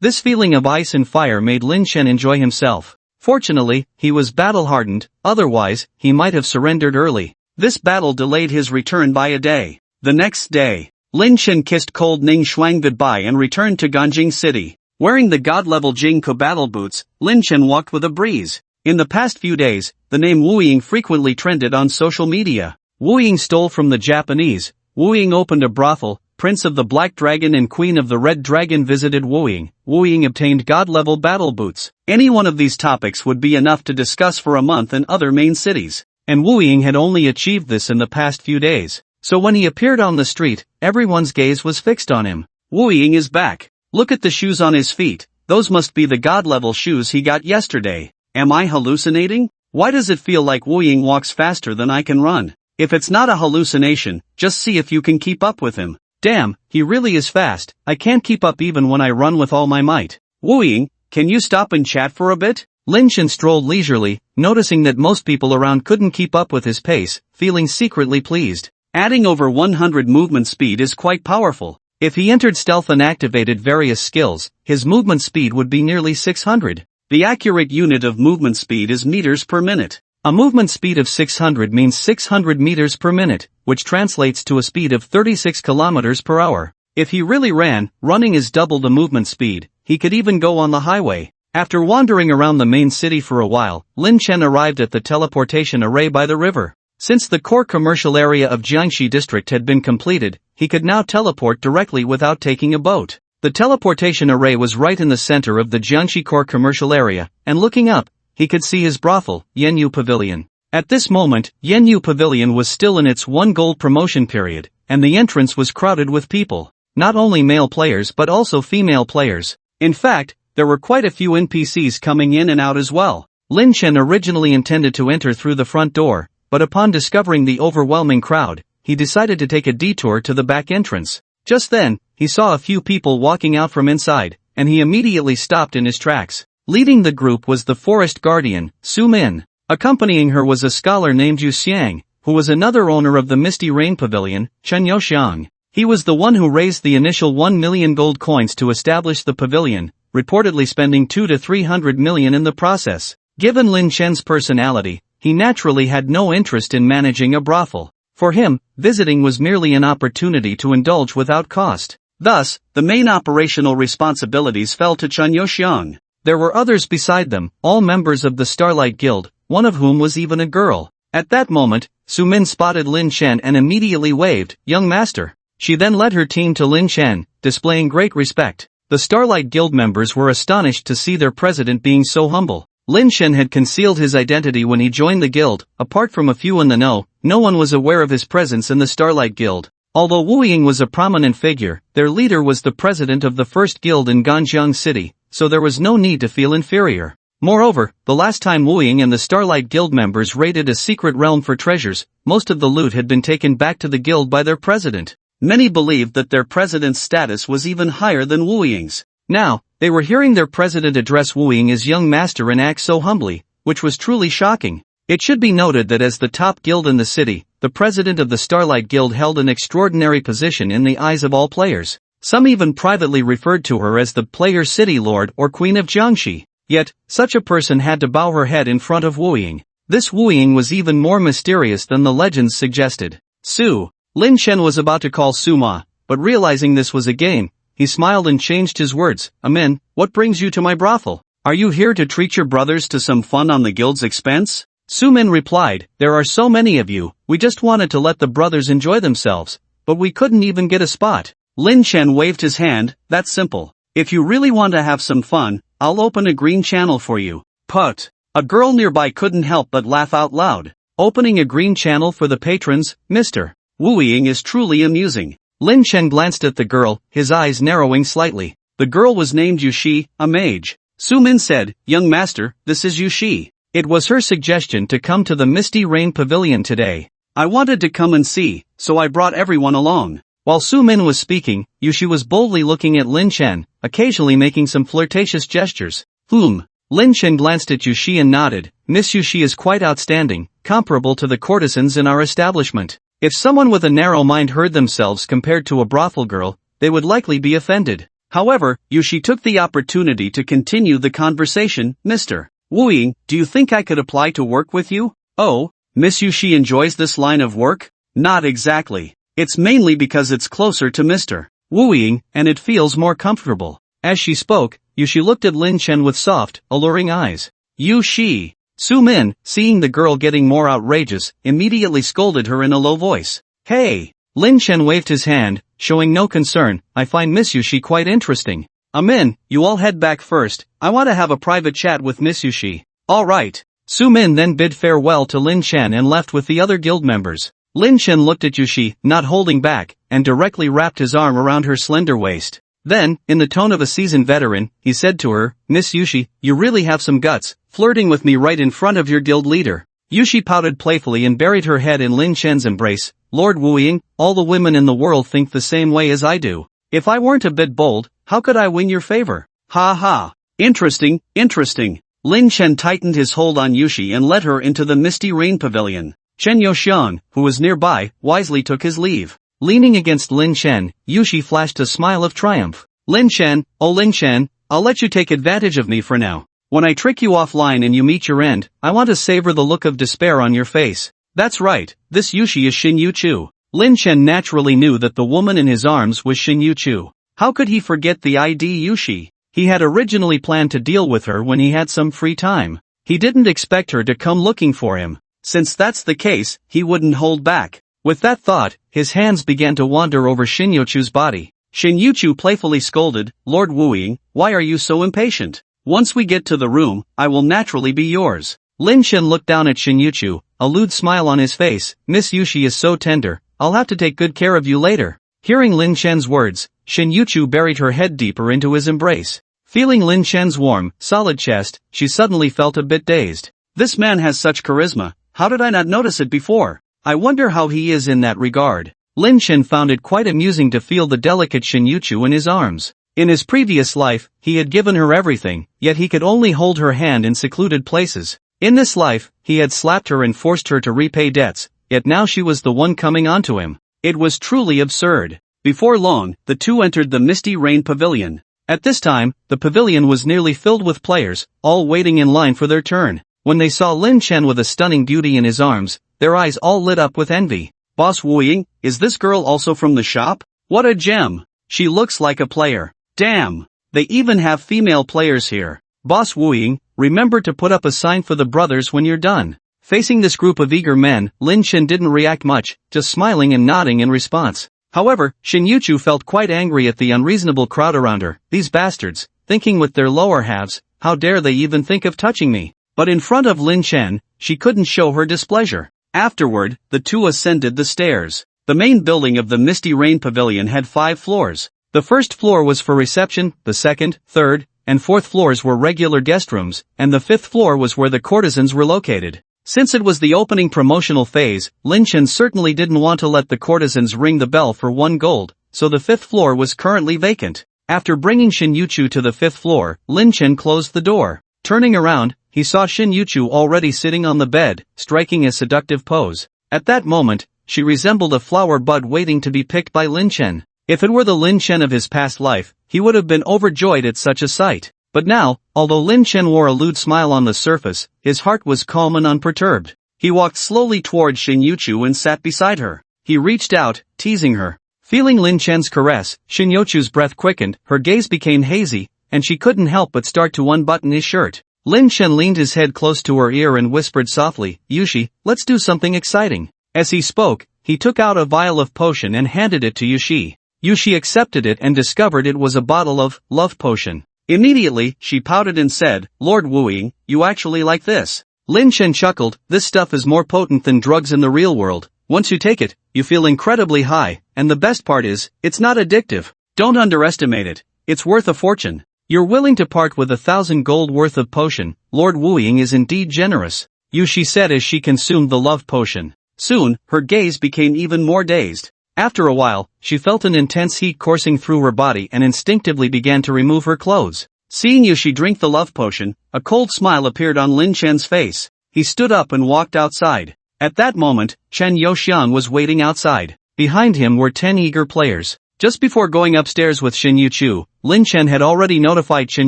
This feeling of ice and fire made Lin Chen enjoy himself. Fortunately, he was battle-hardened, otherwise, he might have surrendered early. This battle delayed his return by a day. The next day, Lin Chen kissed cold Ning Shuang goodbye and returned to Ganjing City. Wearing the god-level Jingke battle boots, Lin Chen walked with a breeze. In the past few days, the name Wu Ying frequently trended on social media. Wu Ying stole from the Japanese. Wu Ying opened a brothel. Prince of the Black Dragon and Queen of the Red Dragon visited Wu Ying. Wu Ying obtained god-level battle boots. Any one of these topics would be enough to discuss for a month in other main cities. And Wu Ying had only achieved this in the past few days. So when he appeared on the street, everyone's gaze was fixed on him. Wu Ying is back. Look at the shoes on his feet. Those must be the god-level shoes he got yesterday. Am I hallucinating? Why does it feel like Wu Ying walks faster than I can run? If it's not a hallucination, just see if you can keep up with him. Damn, he really is fast. I can't keep up even when I run with all my might. Wu Ying, can you stop and chat for a bit? Lin Chen strolled leisurely, noticing that most people around couldn't keep up with his pace, feeling secretly pleased. Adding over 100 movement speed is quite powerful. If he entered stealth and activated various skills, his movement speed would be nearly 600. The accurate unit of movement speed is meters per minute. A movement speed of 600 means 600 meters per minute, which translates to a speed of 36 kilometers per hour. If he really ran, running is double the movement speed. He could even go on the highway. After wandering around the main city for a while, Lin Chen arrived at the teleportation array by the river. Since the core commercial area of Jiangxi district had been completed, he could now teleport directly without taking a boat. The teleportation array was right in the center of the Jiangxi core commercial area, and looking up, he could see his brothel, Yanyu Pavilion. At this moment, Yanyu Pavilion was still in its 1 gold promotion period, and the entrance was crowded with people. Not only male players but also female players. In fact, there were quite a few NPCs coming in and out as well. Lin Chen originally intended to enter through the front door, but upon discovering the overwhelming crowd, he decided to take a detour to the back entrance. Just then, he saw a few people walking out from inside, and he immediately stopped in his tracks. Leading the group was the forest guardian, Su Min. Accompanying her was a scholar named Yu Xiang, who was another owner of the Misty Rain Pavilion, Chen Youxiang. He was the one who raised the initial 1 million gold coins to establish the pavilion, reportedly spending 2 to 300 million in the process. Given Lin Chen's personality, he naturally had no interest in managing a brothel. For him, visiting was merely an opportunity to indulge without cost. Thus, the main operational responsibilities fell to Chen Youxiang. There were others beside them, all members of the Starlight Guild, one of whom was even a girl. At that moment, Su Min spotted Lin Chen and immediately waved, "Young master." She then led her team to Lin Chen, displaying great respect. The Starlight Guild members were astonished to see their president being so humble. Lin Chen had concealed his identity when he joined the guild. Apart from a few in the know, no one was aware of his presence in the Starlight Guild. Although Wu Ying was a prominent figure, their leader was the president of the first guild in Ganjiang City, so there was no need to feel inferior. Moreover, the last time Wu Ying and the Starlight Guild members raided a secret realm for treasures, most of the loot had been taken back to the guild by their president. Many believed that their president's status was even higher than Wu Ying's. Now, they were hearing their president address Wu Ying as young master and act so humbly, which was truly shocking. It should be noted that as the top guild in the city, the president of the Starlight Guild held an extraordinary position in the eyes of all players. Some even privately referred to her as the Player City Lord or Queen of Jiangxi. Yet, such a person had to bow her head in front of Wu Ying. This Wu Ying was even more mysterious than the legends suggested. Su. Lin Chen was about to call Su Ma, but realizing this was a game, he smiled and changed his words. Amin, what brings you to my brothel? Are you here to treat your brothers to some fun on the guild's expense? Su Min replied, there are so many of you, we just wanted to let the brothers enjoy themselves, but we couldn't even get a spot. Lin Chen waved his hand, that's simple. If you really want to have some fun, I'll open a green channel for you. Put. A girl nearby couldn't help but laugh out loud. Opening a green channel for the patrons, Mr. Wu Ying is truly amusing. Lin Chen glanced at the girl, his eyes narrowing slightly. The girl was named Yushi, a mage. Su Min said, young master, this is Yushi. It was her suggestion to come to the Misty Rain Pavilion today. I wanted to come and see, so I brought everyone along. While Su Min was speaking, Yushi was boldly looking at Lin Chen, occasionally making some flirtatious gestures. Lin Chen glanced at Yushi and nodded. Miss Yushi is quite outstanding, comparable to the courtesans in our establishment. If someone with a narrow mind heard themselves compared to a brothel girl, they would likely be offended. However, Yushi took the opportunity to continue the conversation. Mr. Wu Ying, do you think I could apply to work with you? Oh, Miss Yushi enjoys this line of work? Not exactly. It's mainly because it's closer to Mr. Wu Ying, and it feels more comfortable. As she spoke, Yushi looked at Lin Chen with soft, alluring eyes. Yushi. Su Min, seeing the girl getting more outrageous, immediately scolded her in a low voice. Hey! Lin Chen waved his hand, showing no concern. I find Miss Yushi quite interesting. Amin, you all head back first, I want to have a private chat with Miss Yushi. Alright. Su Min then bid farewell to Lin Chen and left with the other guild members. Lin Chen looked at Yushi, not holding back, and directly wrapped his arm around her slender waist. Then, in the tone of a seasoned veteran, he said to her, Miss Yushi, you really have some guts, flirting with me right in front of your guild leader. Yushi pouted playfully and buried her head in Lin Chen's embrace. Lord Wu Ying, all the women in the world think the same way as I do. If I weren't a bit bold, how could I win your favor? Ha ha. Interesting, interesting. Lin Chen tightened his hold on Yushi and led her into the Misty Rain Pavilion. Chen Youxiang, who was nearby, wisely took his leave. Leaning against Lin Chen, Yushi flashed a smile of triumph. Lin Chen, oh Lin Chen, I'll let you take advantage of me for now. When I trick you offline and you meet your end, I want to savor the look of despair on your face. That's right, this Yushi is Xin Yuchu. Lin Chen naturally knew that the woman in his arms was Xin Yuchu. How could he forget the ID Yushi? He had originally planned to deal with her when he had some free time. He didn't expect her to come looking for him. Since that's the case, he wouldn't hold back. With that thought, his hands began to wander over Xin Yuchu's body. Xin Yuchu playfully scolded, Lord Wu Ying, why are you so impatient? Once we get to the room, I will naturally be yours. Lin Chen looked down at Xin Yuchu, a lewd smile on his face. Miss Yushi is so tender, I'll have to take good care of you later. Hearing Lin Chen's words, Xin Yuchu buried her head deeper into his embrace. Feeling Lin Chen's warm, solid chest, she suddenly felt a bit dazed. This man has such charisma, how did I not notice it before? I wonder how he is in that regard. Lin Chen found it quite amusing to feel the delicate Xin Yuchu in his arms. In his previous life, he had given her everything, yet he could only hold her hand in secluded places. In this life, he had slapped her and forced her to repay debts, yet now she was the one coming onto him. It was truly absurd. Before long, the two entered the Misty Rain Pavilion. At this time, the pavilion was nearly filled with players, all waiting in line for their turn. When they saw Lin Chen with a stunning beauty in his arms, their eyes all lit up with envy. Boss Wu Ying, is this girl also from the shop? What a gem! She looks like a player. Damn! They even have female players here. Boss Wu Ying, remember to put up a sign for the brothers when you're done. Facing this group of eager men, Lin Chen didn't react much, just smiling and nodding in response. However, Xin Yuchu felt quite angry at the unreasonable crowd around her. These bastards, thinking with their lower halves, how dare they even think of touching me? But in front of Lin Chen, she couldn't show her displeasure. Afterward, the two ascended the stairs. The main building of the Misty Rain Pavilion had 5 floors. The first floor was for reception, the second, third, and fourth floors were regular guest rooms, and the fifth floor was where the courtesans were located. Since it was the opening promotional phase, Lin Chen certainly didn't want to let the courtesans ring the bell for 1 gold, so the fifth floor was currently vacant. After bringing Xin Yuchu to the fifth floor, Lin Chen closed the door. Turning around, he saw Shin Yuchu already sitting on the bed, striking a seductive pose. At that moment, she resembled a flower bud waiting to be picked by Lin Chen. If it were the Lin Chen of his past life, he would have been overjoyed at such a sight. But now, although Lin Chen wore a lewd smile on the surface, his heart was calm and unperturbed. He walked slowly toward Shin Yuchu and sat beside her. He reached out, teasing her. Feeling Lin Chen's caress, Shin Yuchu's breath quickened, her gaze became hazy, and she couldn't help but start to unbutton his shirt. Lin Chen leaned his head close to her ear and whispered softly, "Yushi, let's do something exciting." As he spoke, he took out a vial of potion and handed it to Yushi. Yushi accepted it and discovered it was a bottle of love potion. Immediately, she pouted and said, "Lord Wuing, you actually like this?" Lin Chen chuckled, "This stuff is more potent than drugs in the real world. Once you take it, you feel incredibly high, and the best part is, it's not addictive. Don't underestimate it. It's worth a fortune. You're willing to part with 1,000 gold worth of potion. Lord Wuing is indeed generous," Yushi said as she consumed the love potion. Soon, her gaze became even more dazed. After a while, she felt an intense heat coursing through her body and instinctively began to remove her clothes. Seeing Yushi drink the love potion, a cold smile appeared on Lin Chen's face. He stood up and walked outside. At that moment, Chen Youxiang was waiting outside. Behind him were 10 eager players. Just before going upstairs with Shin Yuchu, Lin Chen had already notified Chen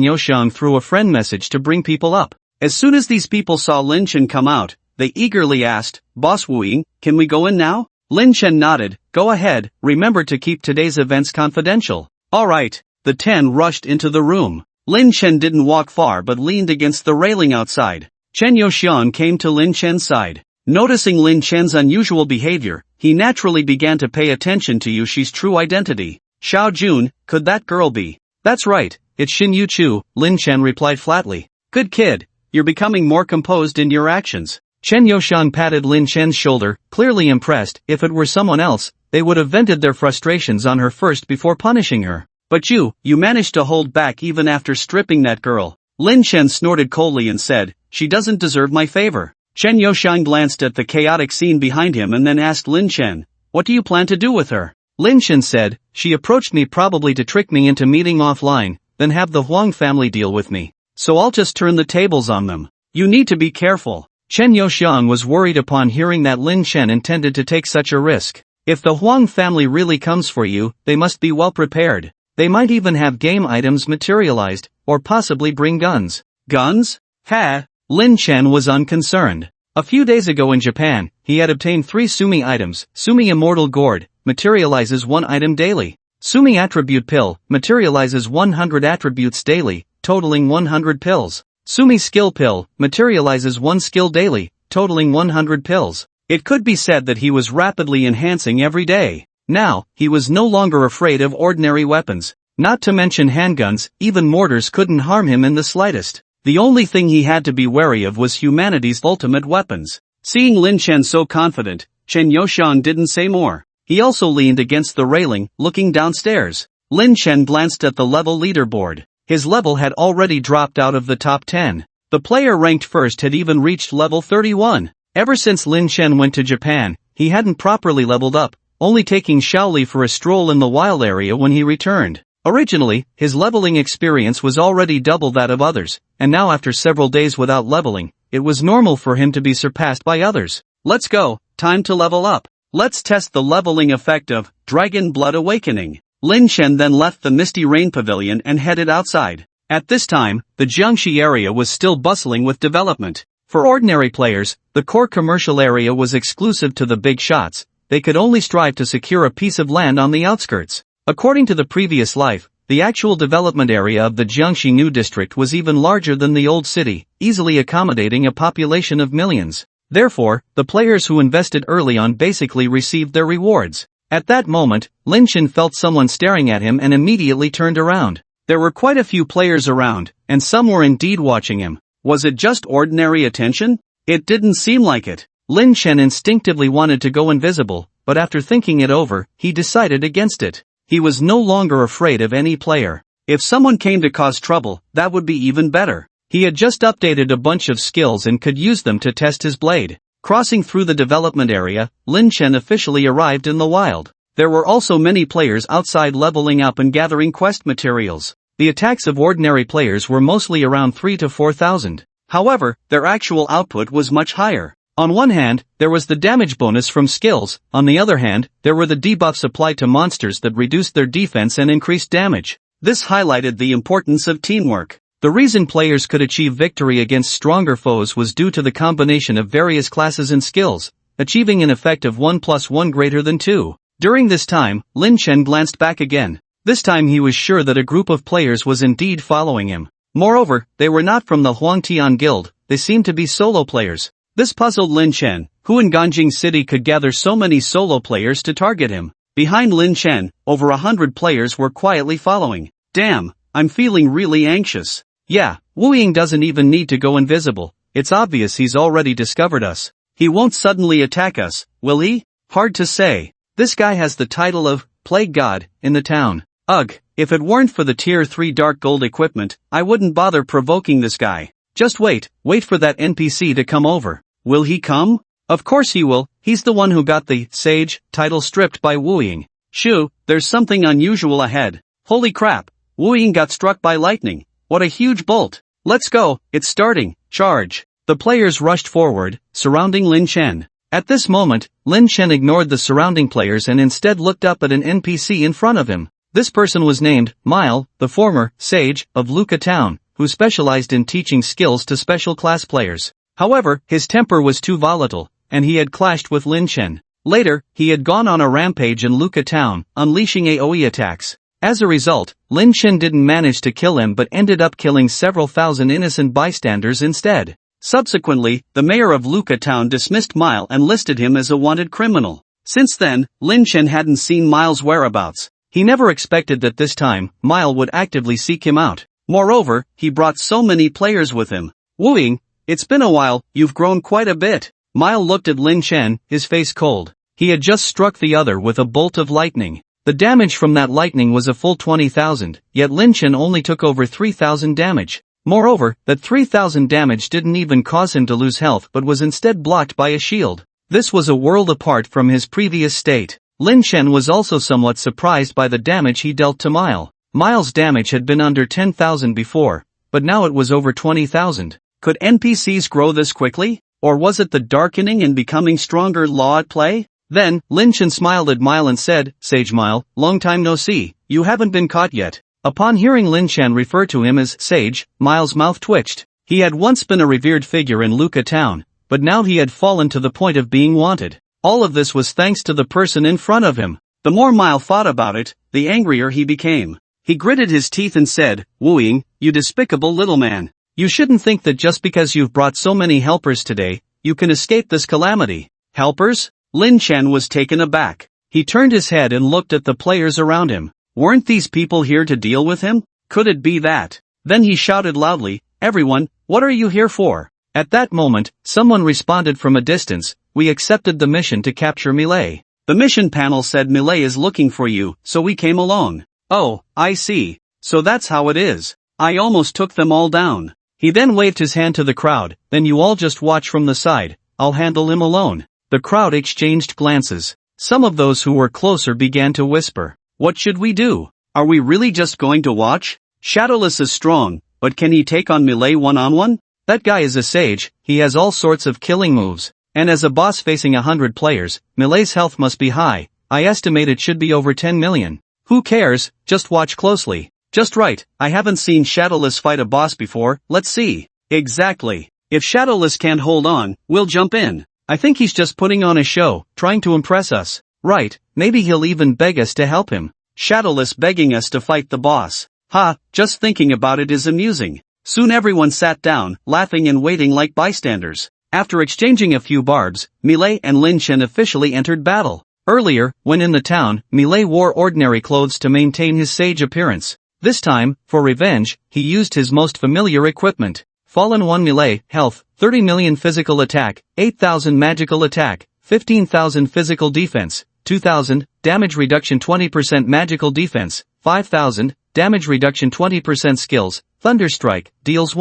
Youxiang through a friend message to bring people up. As soon as these people saw Lin Chen come out, they eagerly asked, "Boss Wuing, can we go in now?" Lin Chen nodded, "Go ahead, remember to keep today's events confidential." Alright. The 10 rushed into the room. Lin Chen didn't walk far but leaned against the railing outside. Chen Youxiang came to Lin Chen's side. Noticing Lin Chen's unusual behavior, he naturally began to pay attention to Yushi's true identity. "Xiao Jun, could that girl be?" "That's right, it's Shin Yuchu," Lin Chen replied flatly. "Good kid, you're becoming more composed in your actions." Chen Youxiang patted Lin Chen's shoulder, clearly impressed. If it were someone else, they would have vented their frustrations on her first before punishing her. "But you managed to hold back even after stripping that girl." Lin Chen snorted coldly and said, "She doesn't deserve my favor." Chen Youxiang glanced at the chaotic scene behind him and then asked Lin Chen, "What do you plan to do with her?" Lin Chen said, "She approached me probably to trick me into meeting offline, then have the Huang family deal with me. So I'll just turn the tables on them. You need to be careful." Chen Youxiang was worried upon hearing that Lin Chen intended to take such a risk. If the Huang family really comes for you, they must be well prepared. They might even have game items materialized, or possibly bring guns. Guns? Ha! Lin Chen was unconcerned. A few days ago in Japan, he had obtained 3 Sumi items. Sumi Immortal Gourd materializes 1 item daily. Sumi Attribute Pill materializes 100 attributes daily, totaling 100 pills. Sumi Skill Pill materializes 1 skill daily, totaling 100 pills. It could be said that he was rapidly enhancing every day. Now, he was no longer afraid of ordinary weapons. Not to mention handguns, even mortars couldn't harm him in the slightest. The only thing he had to be wary of was humanity's ultimate weapons. Seeing Lin Chen so confident, Chen Youxiang didn't say more. He also leaned against the railing, looking downstairs. Lin Chen glanced at the level leaderboard. His level had already dropped out of the top 10. The player ranked first had even reached level 31. Ever since Lin Chen went to Japan, he hadn't properly leveled up, only taking Shaoli for a stroll in the wild area when he returned. Originally, his leveling experience was already double that of others, and now after several days without leveling, it was normal for him to be surpassed by others. Let's go, time to level up. Let's test the leveling effect of Dragon Blood Awakening. Lin Chen then left the Misty Rain Pavilion and headed outside. At this time, the Jiangxi area was still bustling with development. For ordinary players, the core commercial area was exclusive to the big shots. They could only strive to secure a piece of land on the outskirts. According to the previous life, the actual development area of the Jiangxi New District was even larger than the old city, easily accommodating a population of millions. Therefore, the players who invested early on basically received their rewards. At that moment, Lin Chen felt someone staring at him and immediately turned around. There were quite a few players around, and some were indeed watching him. Was it just ordinary attention? It didn't seem like it. Lin Chen instinctively wanted to go invisible, but after thinking it over, he decided against it. He was no longer afraid of any player. If someone came to cause trouble, that would be even better. He had just updated a bunch of skills and could use them to test his blade. Crossing through the development area, Lin Chen officially arrived in the wild. There were also many players outside leveling up and gathering quest materials. The attacks of ordinary players were mostly around 3 to 4,000. However, their actual output was much higher. On one hand, there was the damage bonus from skills, on the other hand, there were the debuffs applied to monsters that reduced their defense and increased damage. This highlighted the importance of teamwork. The reason players could achieve victory against stronger foes was due to the combination of various classes and skills, achieving an effect of 1+1 greater than 2. During this time, Lin Chen glanced back again. This time he was sure that a group of players was indeed following him. Moreover, they were not from the Huangtian Guild, they seemed to be solo players. This puzzled Lin Chen, who in Ganjing City could gather so many solo players to target him. Behind Lin Chen, over 100 players were quietly following. Damn, I'm feeling really anxious. Yeah, Wu Ying doesn't even need to go invisible, it's obvious he's already discovered us. He won't suddenly attack us, will he? Hard to say. This guy has the title of Plague God in the town. Ugh, if it weren't for the tier 3 dark gold equipment, I wouldn't bother provoking this guy. Just wait for that NPC to come over. Will he come? Of course he will, he's the one who got the Sage title stripped by Wu Ying. Shoo, there's something unusual ahead. Holy crap, Wu Ying got struck by lightning. What a huge bolt. Let's go, it's starting, charge. The players rushed forward, surrounding Lin Chen. At this moment, Lin Chen ignored the surrounding players and instead looked up at an NPC in front of him. This person was named Mile, the former Sage of Luca Town, who specialized in teaching skills to special class players. However, his temper was too volatile, and he had clashed with Lin Chen. Later, he had gone on a rampage in Luca Town, unleashing AoE attacks. As a result, Lin Chen didn't manage to kill him but ended up killing several thousand innocent bystanders instead. Subsequently, the mayor of Luca Town dismissed Mile and listed him as a wanted criminal. Since then, Lin Chen hadn't seen Mile's whereabouts. He never expected that this time, Mile would actively seek him out. Moreover, he brought so many players with him. Wu Ying, it's been a while, you've grown quite a bit. Mile looked at Lin Chen, his face cold. He had just struck the other with a bolt of lightning. The damage from that lightning was a full 20,000, yet Lin Chen only took over 3,000 damage. Moreover, that 3,000 damage didn't even cause him to lose health but was instead blocked by a shield. This was a world apart from his previous state. Lin Chen was also somewhat surprised by the damage he dealt to Mile. Mile's damage had been under 10,000 before, but now it was over 20,000. Could NPCs grow this quickly? Or was it the darkening and becoming stronger law at play? Then, Lin Chen smiled at Mile and said, Sage Mile, long time no see, you haven't been caught yet. Upon hearing Lin Chen refer to him as Sage, Mile's mouth twitched. He had once been a revered figure in Luca Town, but now he had fallen to the point of being wanted. All of this was thanks to the person in front of him. The more Mile thought about it, the angrier he became. He gritted his teeth and said, Wu Ying, you despicable little man. You shouldn't think that just because you've brought so many helpers today, you can escape this calamity. Helpers? Lin Chen was taken aback. He turned his head and looked at the players around him. Weren't these people here to deal with him? Could it be that? Then he shouted loudly, Everyone, what are you here for? At that moment, someone responded from a distance, We accepted the mission to capture Millet. The mission panel said Millet is looking for you, so we came along. Oh, I see. So that's how it is. I almost took them all down. He then waved his hand to the crowd, then you all just watch from the side, I'll handle him alone. The crowd exchanged glances. Some of those who were closer began to whisper. What should we do? Are we really just going to watch? Shadowless is strong, but can he take on Millet one-on-one? That guy is a sage, he has all sorts of killing moves. And as a boss facing 100 players, Millet's health must be high. I estimate it should be over 10 million. Who cares, just watch closely. Just right, I haven't seen Shadowless fight a boss before, let's see. Exactly. If Shadowless can't hold on, we'll jump in. I think he's just putting on a show, trying to impress us. Right, maybe he'll even beg us to help him. Shadowless begging us to fight the boss. Ha, just thinking about it is amusing. Soon everyone sat down, laughing and waiting like bystanders. After exchanging a few barbs, Millet and Lin Chen officially entered battle. Earlier, when in the town, Millet wore ordinary clothes to maintain his sage appearance. This time, for revenge, he used his most familiar equipment. Fallen 1 Millet, health, 30 million physical attack, 8,000 magical attack, 15,000 physical defense, 2,000, damage reduction 20% magical defense, 5,000, damage reduction 20% skills, Thunderstrike, deals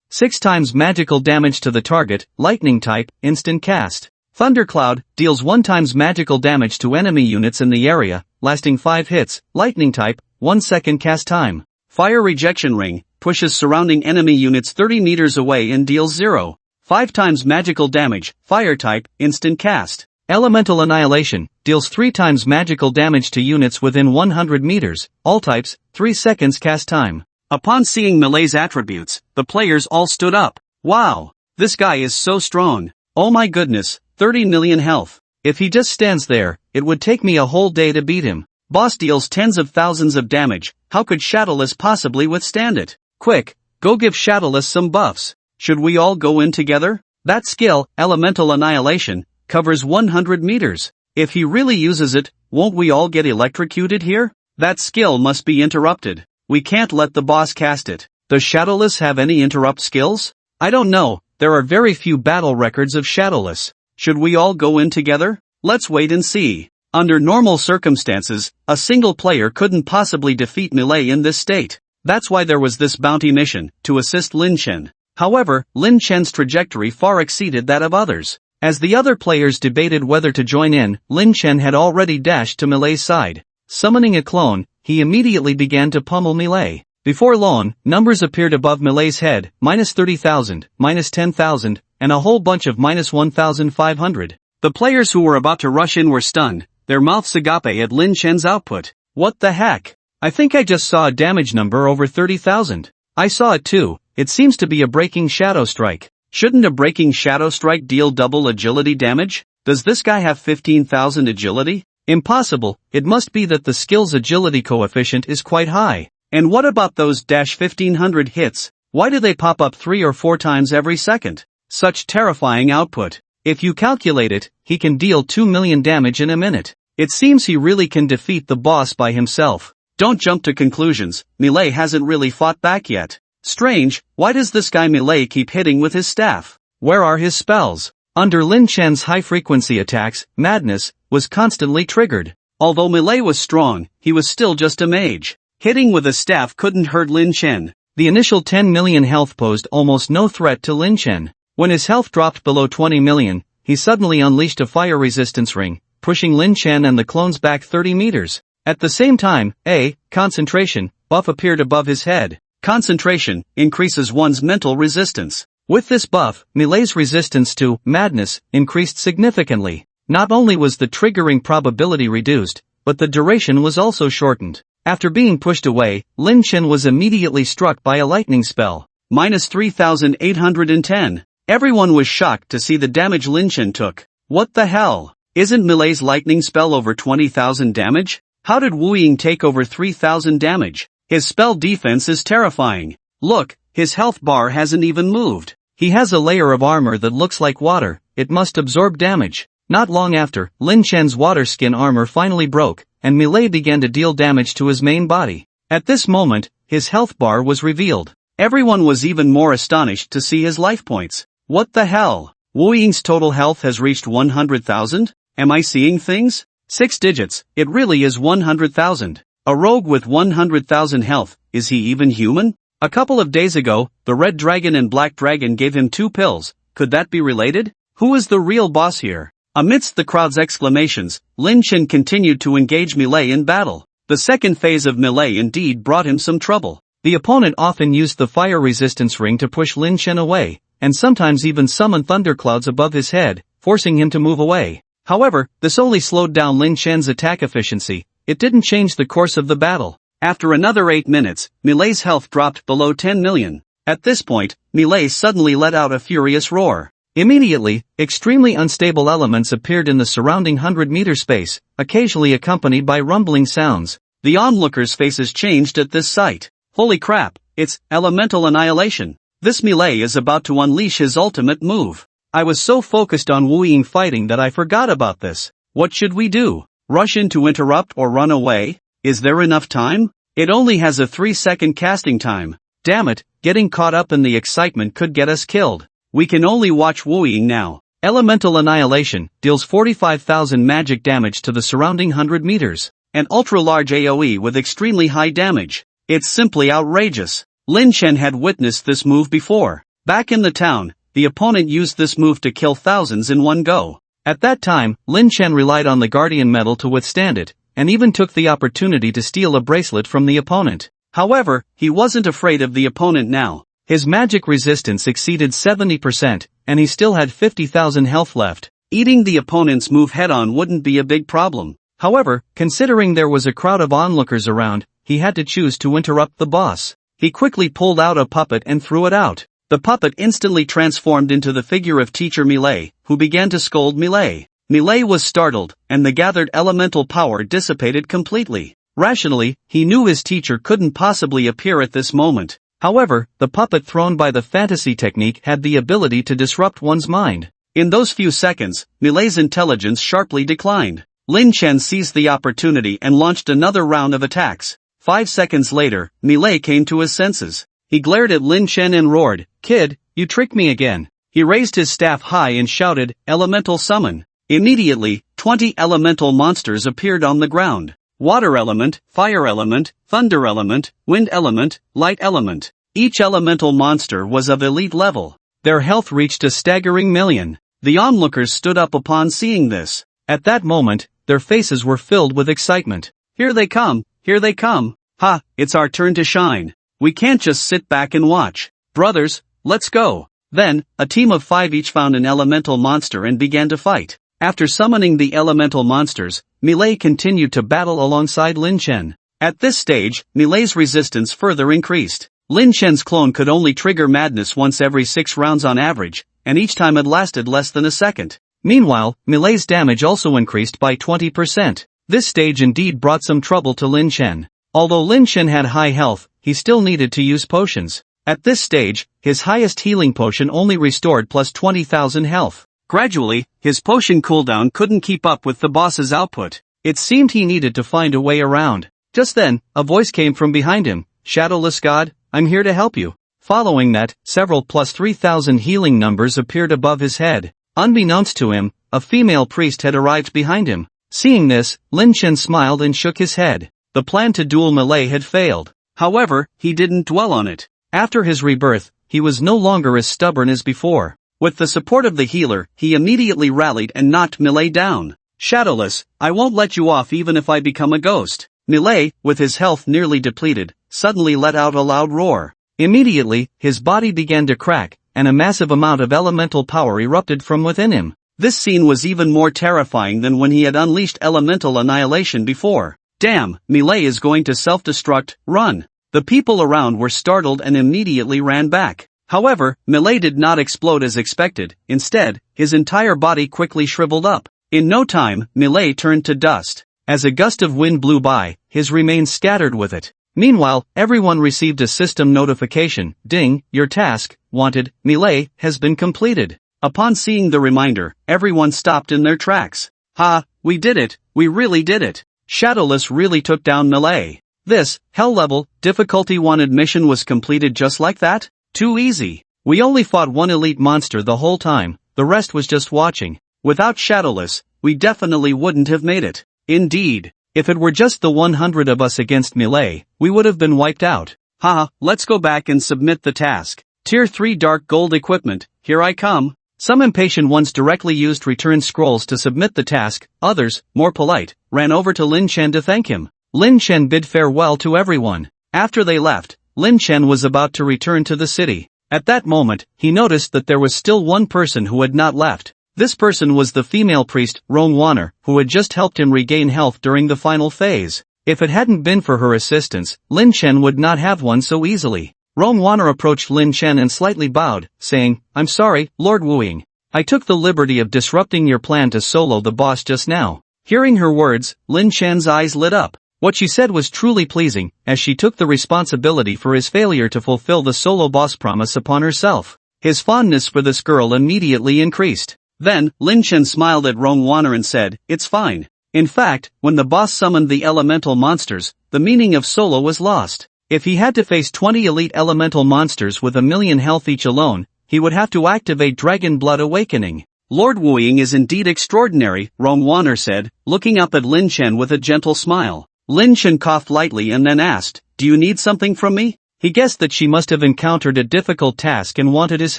6 times magical damage to the target, lightning type, instant cast. Thundercloud, deals 1 times magical damage to enemy units in the area, lasting 5 hits, lightning type, 1 second cast time. Fire rejection ring, pushes surrounding enemy units 30 meters away and deals 0.5 times magical damage, fire type, instant cast. Elemental Annihilation, deals 3 times magical damage to units within 100 meters, all types, 3 seconds cast time. Upon seeing Melee's attributes, the players all stood up. Wow! This guy is so strong. Oh my goodness, 30 million health. If he just stands there, it would take me a whole day to beat him. Boss deals tens of thousands of damage, how could Shadowless possibly withstand it? Quick, go give Shadowless some buffs. Should we all go in together? That skill, Elemental Annihilation, covers 100 meters. If he really uses it, won't we all get electrocuted here? That skill must be interrupted. We can't let the boss cast it. Does Shadowless have any interrupt skills? I don't know, there are very few battle records of Shadowless. Should we all go in together? Let's wait and see. Under normal circumstances, a single player couldn't possibly defeat Melee in this state. That's why there was this bounty mission, to assist Lin Chen. However, Lin Chen's trajectory far exceeded that of others. As the other players debated whether to join in, Lin Chen had already dashed to Melee's side. Summoning a clone, he immediately began to pummel Melee. Before long, numbers appeared above Melee's head, minus 30,000, minus 10,000, and a whole bunch of minus 1,500. The players who were about to rush in were stunned, their mouths agape at Lin Chen's output. What the heck? I think I just saw a damage number over 30,000. I saw it too, it seems to be a breaking shadow strike. Shouldn't a breaking shadow strike deal double agility damage? Does this guy have 15,000 agility? Impossible, it must be that the skill's agility coefficient is quite high. And what about those -1500 hits? Why do they pop up 3 or 4 times every second? Such terrifying output. If you calculate it, he can deal 2 million damage in a minute. It seems he really can defeat the boss by himself. Don't jump to conclusions, Melee hasn't really fought back yet. Strange, why does this guy Melee keep hitting with his staff? Where are his spells? Under Lin Chen's high-frequency attacks, Madness was constantly triggered. Although Melee was strong, he was still just a mage. Hitting with a staff couldn't hurt Lin Chen. The initial 10 million health posed almost no threat to Lin Chen. When his health dropped below 20 million, he suddenly unleashed a fire resistance ring, pushing Lin Chen and the clones back 30 meters. At the same time, a concentration buff appeared above his head. Concentration increases one's mental resistance. With this buff, Melee's resistance to madness increased significantly. Not only was the triggering probability reduced, but the duration was also shortened. After being pushed away, Lin Chen was immediately struck by a lightning spell. Minus 3,810. Everyone was shocked to see the damage Lin Chen took. What the hell? Isn't Melee's lightning spell over 20,000 damage? How did Wu Ying take over 3,000 damage? His spell defense is terrifying. Look, his health bar hasn't even moved. He has a layer of armor that looks like water, it must absorb damage. Not long after, Lin Chen's water skin armor finally broke, and Melee began to deal damage to his main body. At this moment, his health bar was revealed. Everyone was even more astonished to see his life points. What the hell? Wu Ying's total health has reached 100,000? Am I seeing things? 6 digits, it really is 100,000. A rogue with 100,000 health, is he even human? A couple of days ago, the Red Dragon and Black Dragon gave him 2 pills, could that be related? Who is the real boss here? Amidst the crowd's exclamations, Lin Chen continued to engage Melee in battle. The second phase of Melee indeed brought him some trouble. The opponent often used the fire resistance ring to push Lin Chen away, and sometimes even summon thunderclouds above his head, forcing him to move away. However, this only slowed down Lin Chen's attack efficiency, it didn't change the course of the battle. After another 8 minutes, Melee's health dropped below 10 million. At this point, Melee suddenly let out a furious roar. Immediately, extremely unstable elements appeared in the surrounding 100-meter space, occasionally accompanied by rumbling sounds. The onlookers' faces changed at this sight. Holy crap, it's Elemental Annihilation. This Melee is about to unleash his ultimate move. I was so focused on Wu Ying fighting that I forgot about this. What should we do? Rush in to interrupt or run away? Is there enough time? It only has a 3-second casting time. Damn it, getting caught up in the excitement could get us killed. We can only watch Wu Ying now. Elemental Annihilation deals 45,000 magic damage to the surrounding 100 meters. An ultra-large AoE with extremely high damage. It's simply outrageous. Lin Chen had witnessed this move before. Back in the town, the opponent used this move to kill thousands in one go. At that time, Lin Chen relied on the Guardian Medal to withstand it, and even took the opportunity to steal a bracelet from the opponent. However, he wasn't afraid of the opponent now. His magic resistance exceeded 70%, and he still had 50,000 health left. Eating the opponent's move head-on wouldn't be a big problem. However, considering there was a crowd of onlookers around, he had to choose to interrupt the boss. He quickly pulled out a puppet and threw it out. The puppet instantly transformed into the figure of teacher Millet, who began to scold Millet. Millet was startled, and the gathered elemental power dissipated completely. Rationally, he knew his teacher couldn't possibly appear at this moment. However, the puppet thrown by the fantasy technique had the ability to disrupt one's mind. In those few seconds, Millet's intelligence sharply declined. Lin Chen seized the opportunity and launched another round of attacks. 5 seconds later, Millet came to his senses. He glared at Lin Chen and roared, "Kid, you tricked me again." He raised his staff high and shouted, "Elemental summon." Immediately, 20 elemental monsters appeared on the ground. Water element, fire element, thunder element, wind element, light element. Each elemental monster was of elite level. Their health reached a staggering million. The onlookers stood up upon seeing this. At that moment, their faces were filled with excitement. Here they come, here they come. Ha, it's our turn to shine. We can't just sit back and watch. Brothers, let's go. Then, a team of 5 each found an elemental monster and began to fight. After summoning the elemental monsters, Millet continued to battle alongside Lin Chen. At this stage, Millet's resistance further increased. Lin Chen's clone could only trigger madness once every 6 rounds on average, and each time it lasted less than a second. Meanwhile, Millet's damage also increased by 20%. This stage indeed brought some trouble to Lin Chen. Although Lin Chen had high health, he still needed to use potions. At this stage, his highest healing potion only restored plus 20,000 health. Gradually, his potion cooldown couldn't keep up with the boss's output. It seemed he needed to find a way around. Just then, a voice came from behind him. "Shadowless God, I'm here to help you." Following that, several plus 3,000 healing numbers appeared above his head. Unbeknownst to him, a female priest had arrived behind him. Seeing this, Lin Chen smiled and shook his head. The plan to duel Millet had failed. However, he didn't dwell on it. After his rebirth, he was no longer as stubborn as before. With the support of the healer, he immediately rallied and knocked Millet down. "Shadowless, I won't let you off even if I become a ghost." Millet, with his health nearly depleted, suddenly let out a loud roar. Immediately, his body began to crack, and a massive amount of elemental power erupted from within him. This scene was even more terrifying than when he had unleashed elemental annihilation before. "Damn, Millet is going to self-destruct, run." The people around were startled and immediately ran back. However, Millet did not explode as expected. Instead, his entire body quickly shriveled up. In no time, Millet turned to dust. As a gust of wind blew by, his remains scattered with it. Meanwhile, everyone received a system notification. "Ding, your task, wanted, Millet, has been completed." Upon seeing the reminder, everyone stopped in their tracks. "Ha, we did it, we really did it. Shadowless really took down Millet." This, hell-level, difficulty wanted mission was completed just like that? Too easy. We only fought one elite monster the whole time, the rest was just watching. Without Shadowless, we definitely wouldn't have made it. Indeed. If it were just the 100 of us against Millet, we would have been wiped out. Haha, let's go back and submit the task. Tier 3 Dark Gold Equipment, here I come. Some impatient ones directly used return scrolls to submit the task, others, more polite, ran over to Lin Chen to thank him. Lin Chen bid farewell to everyone. After they left, Lin Chen was about to return to the city. At that moment, he noticed that there was still one person who had not left. This person was the female priest, Rong Wanner, who had just helped him regain health during the final phase. If it hadn't been for her assistance, Lin Chen would not have won so easily. Rong Wanner approached Lin Chen and slightly bowed, saying, "I'm sorry, Lord Wuing. I took the liberty of disrupting your plan to solo the boss just now." Hearing her words, Lin Chen's eyes lit up. What she said was truly pleasing, as she took the responsibility for his failure to fulfill the solo boss promise upon herself. His fondness for this girl immediately increased. Then, Lin Chen smiled at Rong Wanner and said, "It's fine." In fact, when the boss summoned the elemental monsters, the meaning of solo was lost. If he had to face 20 elite elemental monsters with 1,000,000 health each alone, he would have to activate Dragon Blood Awakening. "Lord Wuing is indeed extraordinary," Rong Wanner said, looking up at Lin Chen with a gentle smile. Lin Chen coughed lightly and then asked, "Do you need something from me?" He guessed that she must have encountered a difficult task and wanted his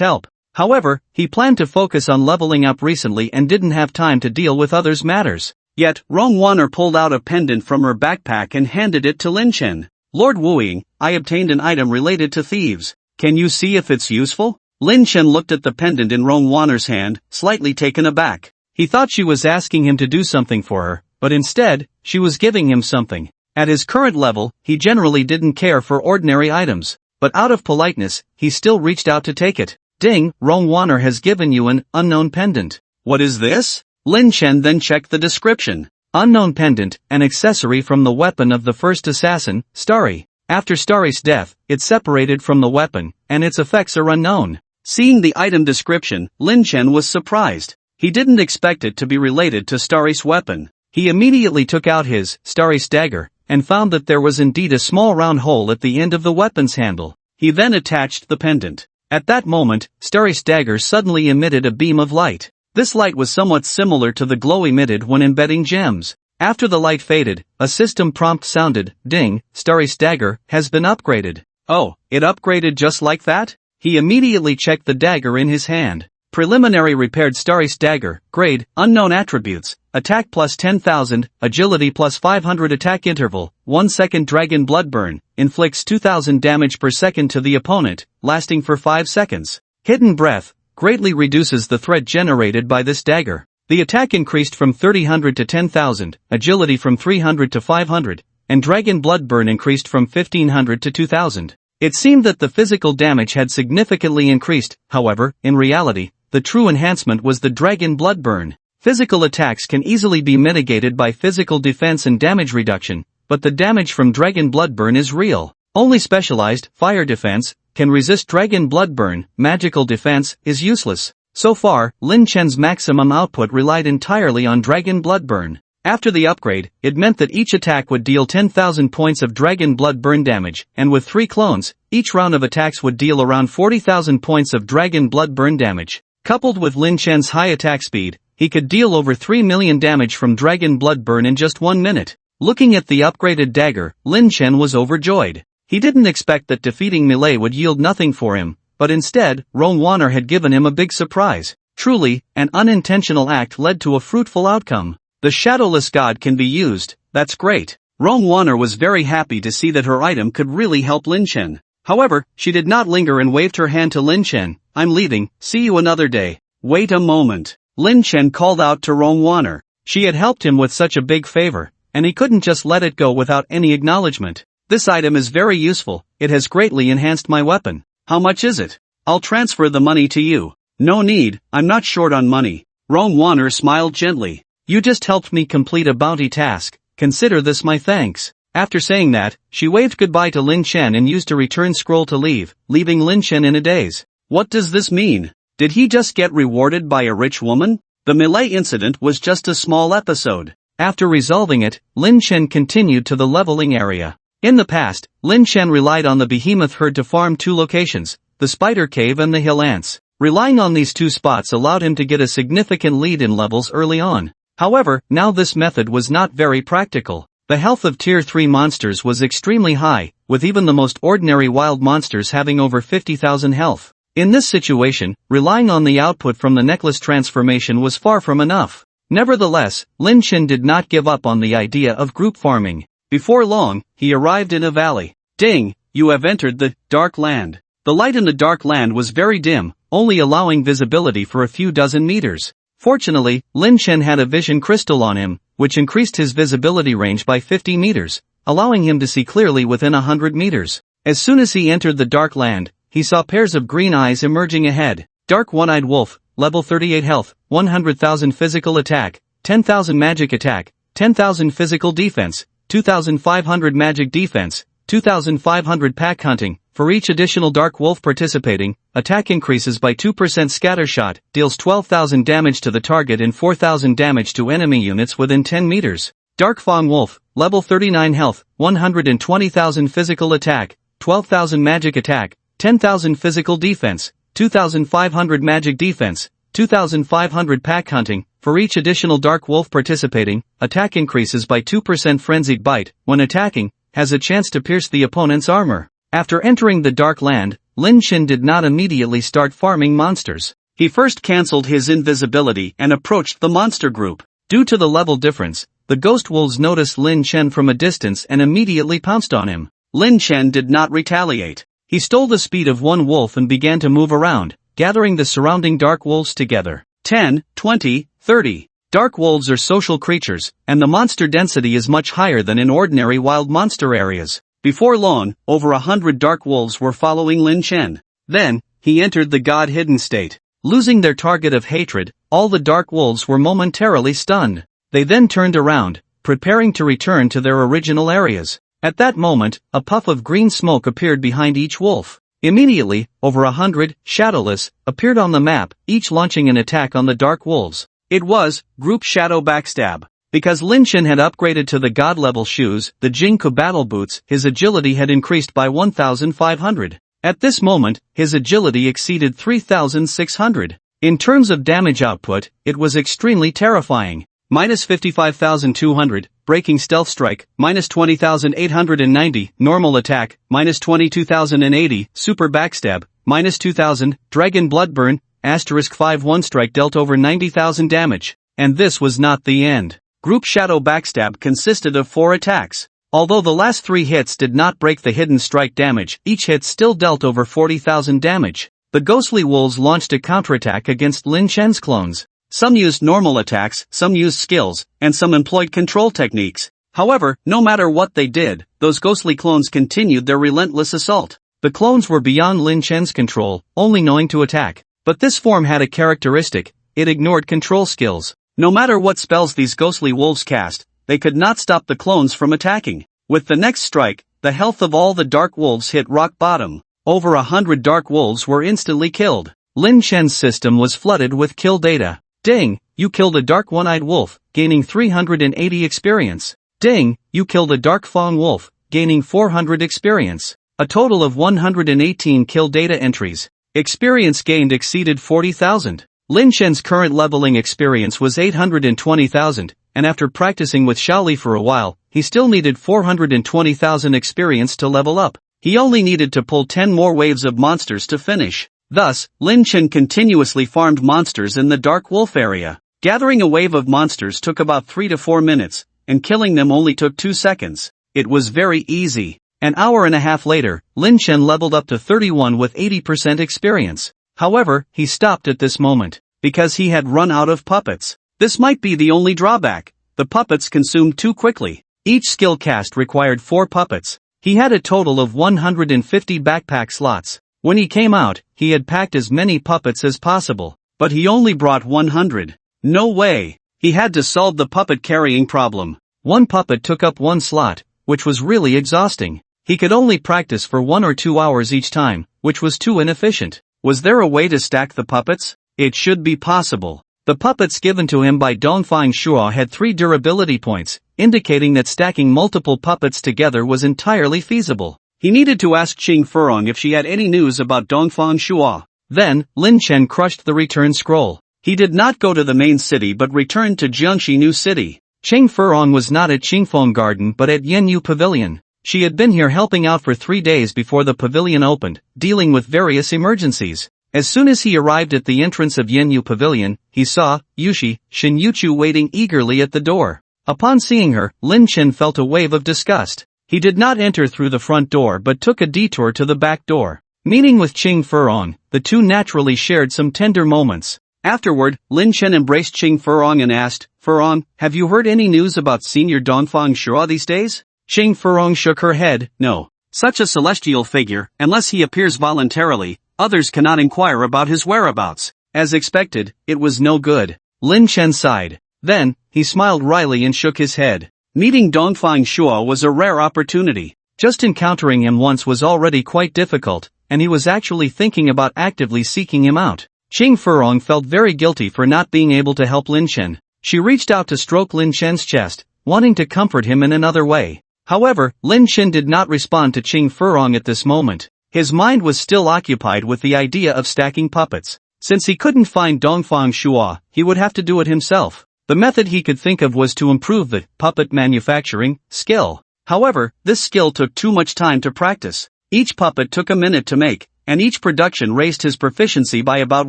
help. However, he planned to focus on leveling up recently and didn't have time to deal with others' matters. Yet, Rong Wanner pulled out a pendant from her backpack and handed it to Lin Chen. Lord Wuing, I obtained an item related to thieves. Can you see if it's useful? Lin Chen looked at the pendant in Rong Wanner's hand, slightly taken aback. He thought she was asking him to do something for her, but instead, she was giving him something. At his current level, he generally didn't care for ordinary items, but out of politeness, he still reached out to take it. Ding, Rong Wanner has given you an unknown pendant. What is this? Lin Chen then checked the description. Unknown pendant, an accessory from the weapon of the first assassin, Starry. After Starry's death, it separated from the weapon, and its effects are unknown. Seeing the item description, Lin Chen was surprised. He didn't expect it to be related to Starry's weapon. He immediately took out his Starry's dagger, and found that there was indeed a small round hole at the end of the weapon's handle. He then attached the pendant. At that moment, Starry's dagger suddenly emitted a beam of light. This light was somewhat similar to the glow emitted when embedding gems. After the light faded, a system prompt sounded, ding, Starry's dagger has been upgraded. Oh, it upgraded just like that? He immediately checked the dagger in his hand. Preliminary repaired Starry's dagger, grade, unknown attributes, attack plus 10,000, agility plus 500 attack interval, 1 second dragon blood burn, inflicts 2000 damage per second to the opponent, lasting for 5 seconds. Hidden breath, greatly reduces the threat generated by this dagger. The attack increased from 300 to 10,000, agility from 300 to 500, and dragon blood burn increased from 1500 to 2000. It seemed that the physical damage had significantly increased, however, in reality, the true enhancement was the dragon blood burn. Physical attacks can easily be mitigated by physical defense and damage reduction, but the damage from dragon blood burn is real. Only specialized, fire defense, can resist dragon blood burn, magical defense, is useless. So far, Lin Chen's maximum output relied entirely on dragon blood burn. After the upgrade, it meant that each attack would deal 10,000 points of dragon blood burn damage, and with 3 clones, each round of attacks would deal around 40,000 points of dragon blood burn damage. Coupled with Lin Chen's high attack speed, he could deal over 3 million damage from dragon blood burn in just 1 minute. Looking at the upgraded dagger, Lin Chen was overjoyed. He didn't expect that defeating melee would yield nothing for him, but instead, Rong Wanner had given him a big surprise. Truly, an unintentional act led to a fruitful outcome. The Shadowless God can be used, that's great. Rong Wanner was very happy to see that her item could really help Lin Chen. However, she did not linger and waved her hand to Lin Chen. I'm leaving, see you another day. Wait a moment. Lin Chen called out to Rong Wanner. She had helped him with such a big favor, and he couldn't just let it go without any acknowledgement. This item is very useful, it has greatly enhanced my weapon. How much is it? I'll transfer the money to you. No need, I'm not short on money. Rong Wanner smiled gently. You just helped me complete a bounty task, consider this my thanks. After saying that, she waved goodbye to Lin Chen and used a return scroll to leave, leaving Lin Chen in a daze. What does this mean? Did he just get rewarded by a rich woman? The melee incident was just a small episode. After resolving it, Lin Chen continued to the leveling area. In the past, Lin Chen relied on the behemoth herd to farm 2 locations, the spider cave and the hill ants. Relying on these 2 spots allowed him to get a significant lead in levels early on. However, now this method was not very practical. The health of Tier 3 monsters was extremely high, with even the most ordinary wild monsters having over 50,000 health. In this situation, relying on the output from the necklace transformation was far from enough. Nevertheless, Lin Chen did not give up on the idea of group farming. Before long, he arrived in a valley. Ding, you have entered the dark land. The light in the dark land was very dim, only allowing visibility for a few dozen meters. Fortunately, Lin Chen had a vision crystal on him, which increased his visibility range by 50 meters, allowing him to see clearly within 100 meters. As soon as he entered the dark land, he saw pairs of green eyes emerging ahead. Dark One-Eyed Wolf, level 38 health, 100,000 physical attack, 10,000 magic attack, 10,000 physical defense, 2,500 magic defense, 2,500 pack hunting. For each additional Dark Wolf participating, attack increases by 2% scattershot, deals 12,000 damage to the target and 4,000 damage to enemy units within 10 meters. Dark Fawn Wolf, level 39 health, 120,000 physical attack, 12,000 magic attack, 10,000 physical defense, 2,500 magic defense, 2,500 pack hunting. For each additional Dark Wolf participating, attack increases by 2% frenzied bite, when attacking, has a chance to pierce the opponent's armor. After entering the Dark Land, Lin Chen did not immediately start farming monsters. He first cancelled his invisibility and approached the monster group. Due to the level difference, the ghost wolves noticed Lin Chen from a distance and immediately pounced on him. Lin Chen did not retaliate. He stole the speed of one wolf and began to move around, gathering the surrounding dark wolves together. 10, 20, 30. Dark wolves are social creatures, and the monster density is much higher than in ordinary wild monster areas. Before long, over 100 dark wolves were following Lin Chen. Then, he entered the God-hidden state. Losing their target of hatred, all the dark wolves were momentarily stunned. They then turned around, preparing to return to their original areas. At that moment, a puff of green smoke appeared behind each wolf. Immediately, over 100, shadowless, appeared on the map, each launching an attack on the dark wolves. It was Group Shadow Backstab. Because Lin Chen had upgraded to the God-level shoes, the Jinku Battle Boots, his agility had increased by 1,500. At this moment, his agility exceeded 3,600. In terms of damage output, it was extremely terrifying. Minus 55,200, Breaking Stealth Strike, minus 20,890, Normal Attack, minus 22,080, Super Backstab, minus 2,000, Dragon Bloodburn, asterisk 5-1 Strike dealt over 90,000 damage. And this was not the end. Group Shadow Backstab consisted of 4 attacks. Although the last 3 hits did not break the hidden strike damage, each hit still dealt over 40,000 damage. The ghostly wolves launched a counterattack against Lin Chen's clones. Some used normal attacks, some used skills, and some employed control techniques. However, no matter what they did, those ghostly clones continued their relentless assault. The clones were beyond Lin Chen's control, only knowing to attack. But this form had a characteristic: it ignored control skills. No matter what spells these ghostly wolves cast, they could not stop the clones from attacking. With the next strike, the health of all the dark wolves hit rock bottom. Over 100 dark wolves were instantly killed. Lin Chen's system was flooded with kill data. Ding, you killed a dark one-eyed wolf, gaining 380 experience. Ding, you killed a dark fawn wolf, gaining 400 experience. A total of 118 kill data entries. Experience gained exceeded 40,000. Lin Chen's current leveling experience was 820,000, and after practicing with Shaoli for a while, he still needed 420,000 experience to level up. He only needed to pull 10 more waves of monsters to finish. Thus, Lin Chen continuously farmed monsters in the Dark Wolf area. Gathering a wave of monsters took about 3 to 4 minutes, and killing them only took 2 seconds. It was very easy. An hour and a half later, Lin Chen leveled up to 31 with 80% experience. However, he stopped at this moment, because he had run out of puppets. This might be the only drawback. The puppets consumed too quickly. Each skill cast required 4 puppets. He had a total of 150 backpack slots. When he came out, he had packed as many puppets as possible, but he only brought 100. No way! He had to solve the puppet carrying problem. One puppet took up 1 slot, which was really exhausting. He could only practice for 1 or 2 hours each time, which was too inefficient. Was there a way to stack the puppets? It should be possible. The puppets given to him by Dongfang Shuo had 3 durability points, indicating that stacking multiple puppets together was entirely feasible. He needed to ask Qing Furong if she had any news about Dongfang Shuo. Then, Lin Chen crushed the return scroll. He did not go to the main city but returned to Jiangxi New City. Qing Furong was not at Qingfeng Garden but at Yanyu Pavilion. She had been here helping out for 3 days before the pavilion opened, dealing with various emergencies. As soon as he arrived at the entrance of Yanyu Pavilion, he saw Yushi, Shin-Yuchu waiting eagerly at the door. Upon seeing her, Lin Chen felt a wave of disgust. He did not enter through the front door but took a detour to the back door. Meeting with Qing Furong, the two naturally shared some tender moments. Afterward, Lin Chen embraced Qing Furong and asked, "Furong, have you heard any news about Senior Dongfang Shuo these days?" Qing Furong shook her head. "No. Such a celestial figure, unless he appears voluntarily, others cannot inquire about his whereabouts." As expected, it was no good. Lin Chen sighed. Then, he smiled wryly and shook his head. Meeting Dongfang Shuo was a rare opportunity. Just encountering him once was already quite difficult, and he was actually thinking about actively seeking him out. Qing Furong felt very guilty for not being able to help Lin Chen. She reached out to stroke Lin Chen's chest, wanting to comfort him in another way. However, Lin Chen did not respond to Qing Furong at this moment. His mind was still occupied with the idea of stacking puppets. Since he couldn't find Dongfang Shuo, he would have to do it himself. The method he could think of was to improve the puppet manufacturing skill. However, this skill took too much time to practice. Each puppet took a minute to make, and each production raised his proficiency by about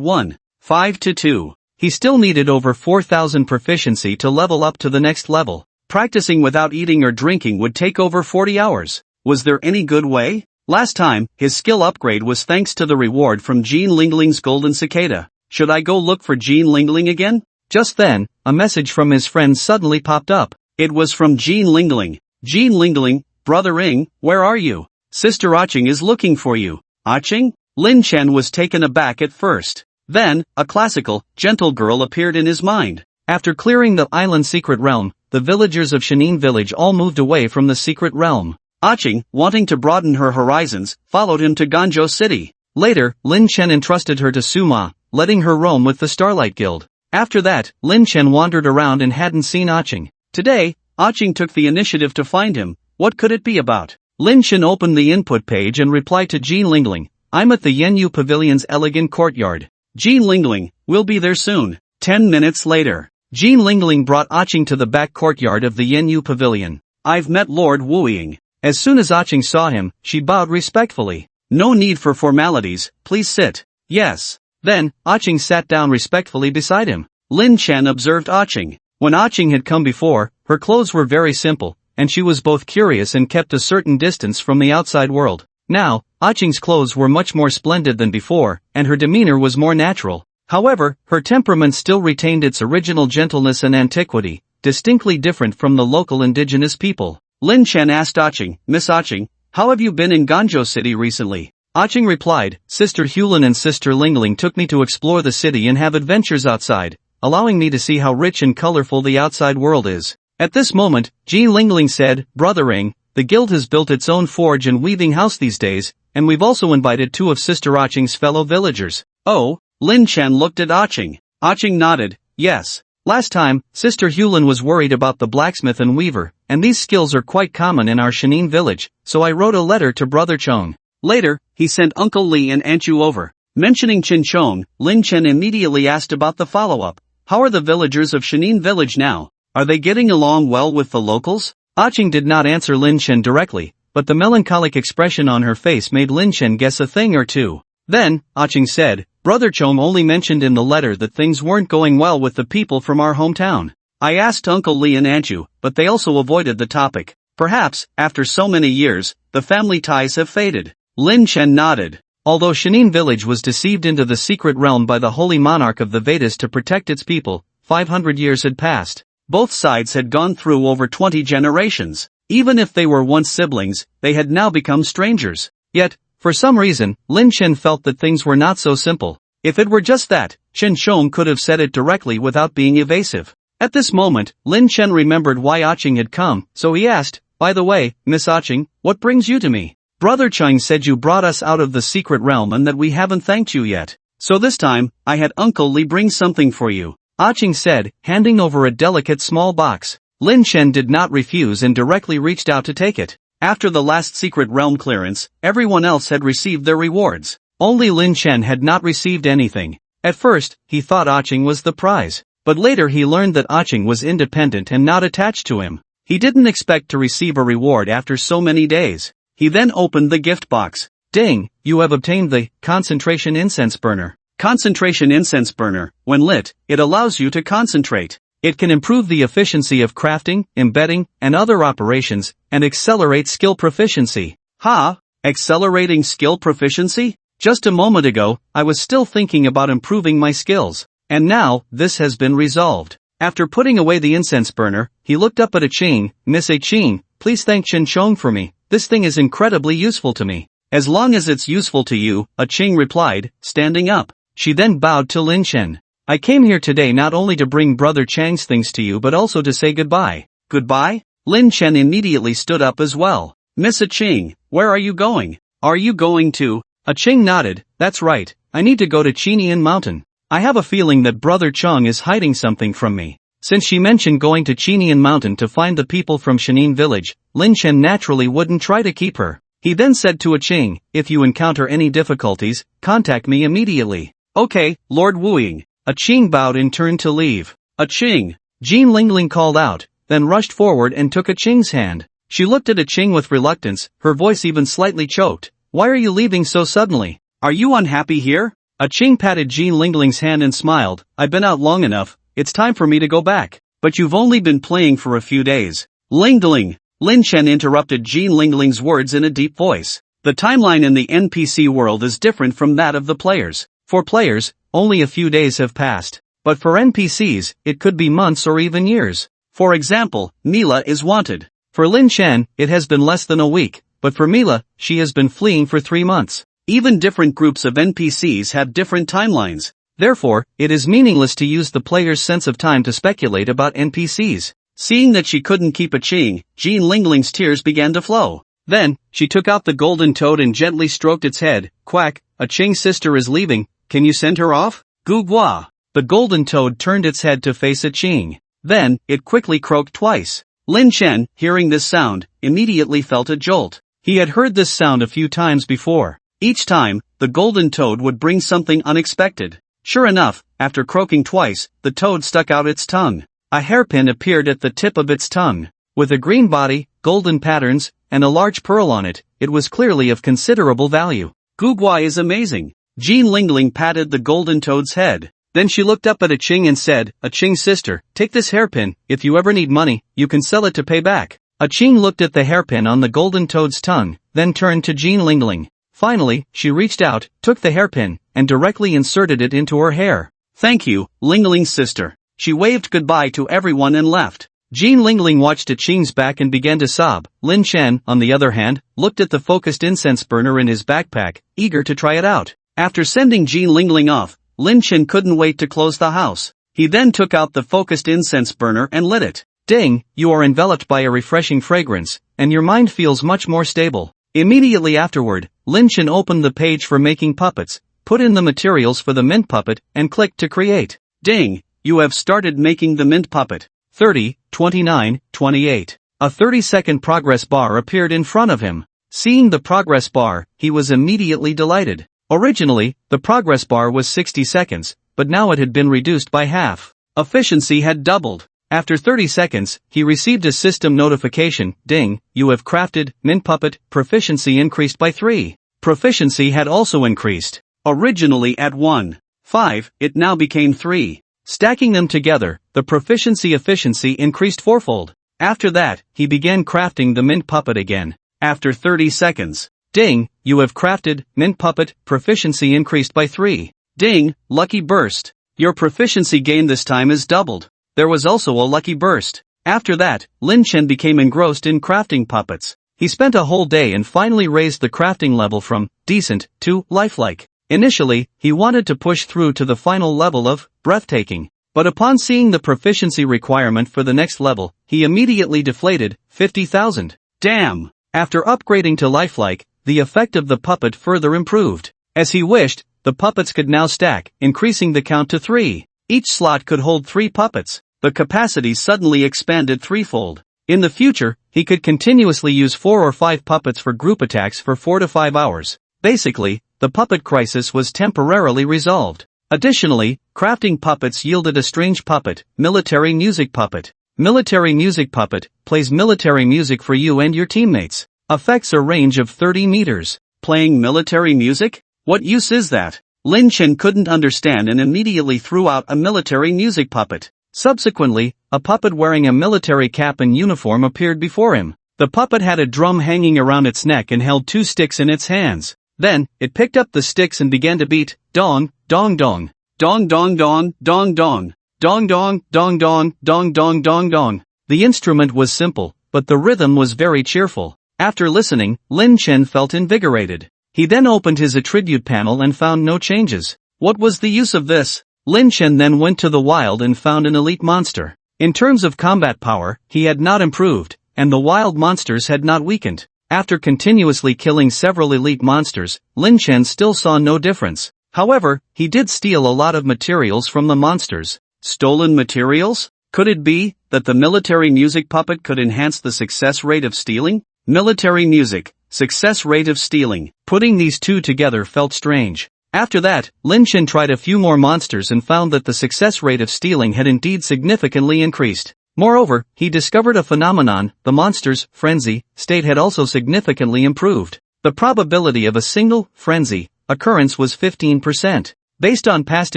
1.5 to 2. He still needed over 4,000 proficiency to level up to the next level. Practicing without eating or drinking would take over 40 hours. Was there any good way? Last time, his skill upgrade was thanks to the reward from Jean Lingling's golden cicada. Should I go look for Jean Lingling again? Just then, a message from his friend suddenly popped up. It was from Jean Lingling. Jean Lingling, Brother Ing, where are you? Sister Aching is looking for you. Aching? Lin Chen was taken aback at first. Then, a classical, gentle girl appeared in his mind. After clearing the island's secret realm, the villagers of Shenin village all moved away from the secret realm. Aching, wanting to broaden her horizons, followed him to Ganzhou City. Later, Lin Chen entrusted her to Suma, letting her roam with the Starlight Guild. After that, Lin Chen wandered around and hadn't seen Aching. Today, Aching took the initiative to find him. What could it be about? Lin Chen opened the input page and replied to Jean Lingling. I'm at the Yenyu Pavilion's elegant courtyard. Jean Lingling, we'll be there soon. 10 minutes later. Jean Lingling brought Aching to the back courtyard of the Yenyu Pavilion. I've met Lord Wuiying. As soon as Aching saw him, she bowed respectfully. No need for formalities, please sit. Yes. Then, Aching sat down respectfully beside him. Lin Chen observed Aching. When Aching had come before, her clothes were very simple, and she was both curious and kept a certain distance from the outside world. Now, Aching's clothes were much more splendid than before, and her demeanor was more natural. However, her temperament still retained its original gentleness and antiquity, distinctly different from the local indigenous people. Lin Chen asked Aching, Miss Aching, how have you been in Ganzhou City recently? Aching replied, Sister Hulin and Sister Lingling took me to explore the city and have adventures outside, allowing me to see how rich and colorful the outside world is. At this moment, Jean Lingling said, Brother Ing, the guild has built its own forge and weaving house these days, and we've also invited 2 of Sister Aching's fellow villagers. Oh, Lin Chen looked at Aching. Aching nodded, yes. Last time, Sister Hulin was worried about the blacksmith and weaver, and these skills are quite common in our Shenin village, so I wrote a letter to Brother Chong. Later, he sent Uncle Li and Aunt Yu over. Mentioning Chin Chong, Lin Chen immediately asked about the follow-up. How are the villagers of Shenin village now? Are they getting along well with the locals? Aching did not answer Lin Chen directly, but the melancholic expression on her face made Lin Chen guess a thing or two. Then, Aching said, Brother Chong only mentioned in the letter that things weren't going well with the people from our hometown. I asked Uncle Li and Aunt Yu, but they also avoided the topic. Perhaps, after so many years, the family ties have faded. Lin Chen nodded. Although Shenin village was deceived into the secret realm by the holy monarch of the Vedas to protect its people, 500 years had passed. Both sides had gone through over 20 generations. Even if they were once siblings, they had now become strangers. Yet, for some reason, Lin Chen felt that things were not so simple. If it were just that, Chen Shong could have said it directly without being evasive. At this moment, Lin Chen remembered why Aching had come, so he asked, By the way, Miss Aching, what brings you to me? Brother Chang said you brought us out of the secret realm and that we haven't thanked you yet. So this time, I had Uncle Li bring something for you. Aching said, handing over a delicate small box. Lin Chen did not refuse and directly reached out to take it. After the last secret realm clearance, everyone else had received their rewards. Only Lin Chen had not received anything. At first, he thought Aching was the prize, but later he learned that Aching was independent and not attached to him. He didn't expect to receive a reward after so many days. He then opened the gift box. Ding, you have obtained the concentration incense burner. Concentration incense burner, when lit, it allows you to concentrate. It can improve the efficiency of crafting, embedding, and other operations, and accelerate skill proficiency. Ha! Accelerating skill proficiency? Just a moment ago, I was still thinking about improving my skills. And now, this has been resolved. After putting away the incense burner, he looked up at Aching. Miss Aching, please thank Chen Chong for me. This thing is incredibly useful to me. As long as it's useful to you, Aching replied, standing up. She then bowed to Lin Chen. I came here today not only to bring Brother Chang's things to you but also to say goodbye. Goodbye? Lin Chen immediately stood up as well. Miss Aching, where are you going? Are you going to? Aching nodded, that's right, I need to go to Chinian Mountain. I have a feeling that Brother Chong is hiding something from me. Since she mentioned going to Chinian Mountain to find the people from Shenin village, Lin Chen naturally wouldn't try to keep her. He then said to Aching, if you encounter any difficulties, contact me immediately. Okay, Lord Wuiying. Aching bowed and turned to leave. Aching! Jean Lingling called out, then rushed forward and took Aching's hand. She looked at Aching with reluctance, her voice even slightly choked. Why are you leaving so suddenly? Are you unhappy here? Aching patted Jean Lingling's hand and smiled. I've been out long enough, it's time for me to go back. But you've only been playing for a few days. Lingling! Lin Chen interrupted Jean Lingling's words in a deep voice. The timeline in the NPC world is different from that of the players. For players, only a few days have passed. But for NPCs, it could be months or even years. For example, Mila is wanted. For Lin Chen, it has been less than a week, but for Mila, she has been fleeing for 3 months. Even different groups of NPCs have different timelines. Therefore, it is meaningless to use the player's sense of time to speculate about NPCs. Seeing that she couldn't keep a Jean Lingling's tears began to flow. Then, she took out the golden toad and gently stroked its head. Quack, a Ching sister is leaving, can you send her off? Gu gua. The golden toad turned its head to face a Ching. Then, it quickly croaked twice. Lin Chen, hearing this sound, immediately felt a jolt. He had heard this sound a few times before. Each time, the golden toad would bring something unexpected. Sure enough, after croaking twice, the toad stuck out its tongue. A hairpin appeared at the tip of its tongue. With a green body, golden patterns, and a large pearl on it, it was clearly of considerable value. Gu gua is amazing. Jean Lingling patted the golden toad's head. Then she looked up at a Ching and said, a Ching sister, take this hairpin, if you ever need money, you can sell it to pay back. A Ching looked at the hairpin on the golden toad's tongue, then turned to Jean Lingling. Finally, she reached out, took the hairpin, and directly inserted it into her hair. Thank you, Lingling's sister. She waved goodbye to everyone and left. Jean Lingling watched a Ching's back and began to sob. Lin Chen, on the other hand, looked at the focused incense burner in his backpack, eager to try it out. After sending Jean Lingling off, Lin Chen couldn't wait to close the house. He then took out the focused incense burner and lit it. Ding, you are enveloped by a refreshing fragrance, and your mind feels much more stable. Immediately afterward, Lin Chen opened the page for making puppets, put in the materials for the mint puppet, and clicked to create. Ding, you have started making the mint puppet. 30, 29, 28. A 30-second progress bar appeared in front of him. Seeing the progress bar, he was immediately delighted. Originally, the progress bar was 60 seconds, but now it had been reduced by half. Efficiency had doubled. After 30 seconds, he received a system notification. Ding, you have crafted mint puppet, proficiency increased by 3. Proficiency had also increased. Originally at 1.5, it now became 3. Stacking them together, the proficiency efficiency increased fourfold. After that, he began crafting the mint puppet again. After 30 seconds. Ding, you have crafted mint puppet, proficiency increased by 3. Ding, lucky burst. Your proficiency gain this time is doubled. There was also a lucky burst. After that, Lin Chen became engrossed in crafting puppets. He spent a whole day and finally raised the crafting level from decent to lifelike. Initially, he wanted to push through to the final level of breathtaking. But upon seeing the proficiency requirement for the next level, he immediately deflated 50,000. Damn! After upgrading to lifelike, the effect of the puppet further improved. As he wished, the puppets could now stack, increasing the count to 3. Each slot could hold 3 puppets. The capacity suddenly expanded threefold. In the future, he could continuously use 4 or 5 puppets for group attacks for 4 to 5 hours. Basically, the puppet crisis was temporarily resolved. Additionally, crafting puppets yielded a strange puppet, military music puppet. Military music puppet plays military music for you and your teammates. Affects a range of 30 meters. Playing military music? What use is that? Lin Chen couldn't understand and immediately threw out a military music puppet. Subsequently, a puppet wearing a military cap and uniform appeared before him. The puppet had a drum hanging around its neck and held 2 sticks in its hands. Then, it picked up the sticks and began to beat, dong, dong dong. Dong dong dong, dong dong. Dong dong, dong dong, dong dong dong dong. The instrument was simple, but the rhythm was very cheerful. After listening, Lin Chen felt invigorated. He then opened his attribute panel and found no changes. What was the use of this? Lin Chen then went to the wild and found an elite monster. In terms of combat power, he had not improved, and the wild monsters had not weakened. After continuously killing several elite monsters, Lin Chen still saw no difference. However, he did steal a lot of materials from the monsters. Stolen materials? Could it be that the military music puppet could enhance the success rate of stealing? Military music, success rate of stealing. Putting these two together felt strange. After that, Lin Chen tried a few more monsters and found that the success rate of stealing had indeed significantly increased. Moreover, he discovered a phenomenon: the monster's frenzy state had also significantly improved. The probability of a single frenzy occurrence was 15%. Based on past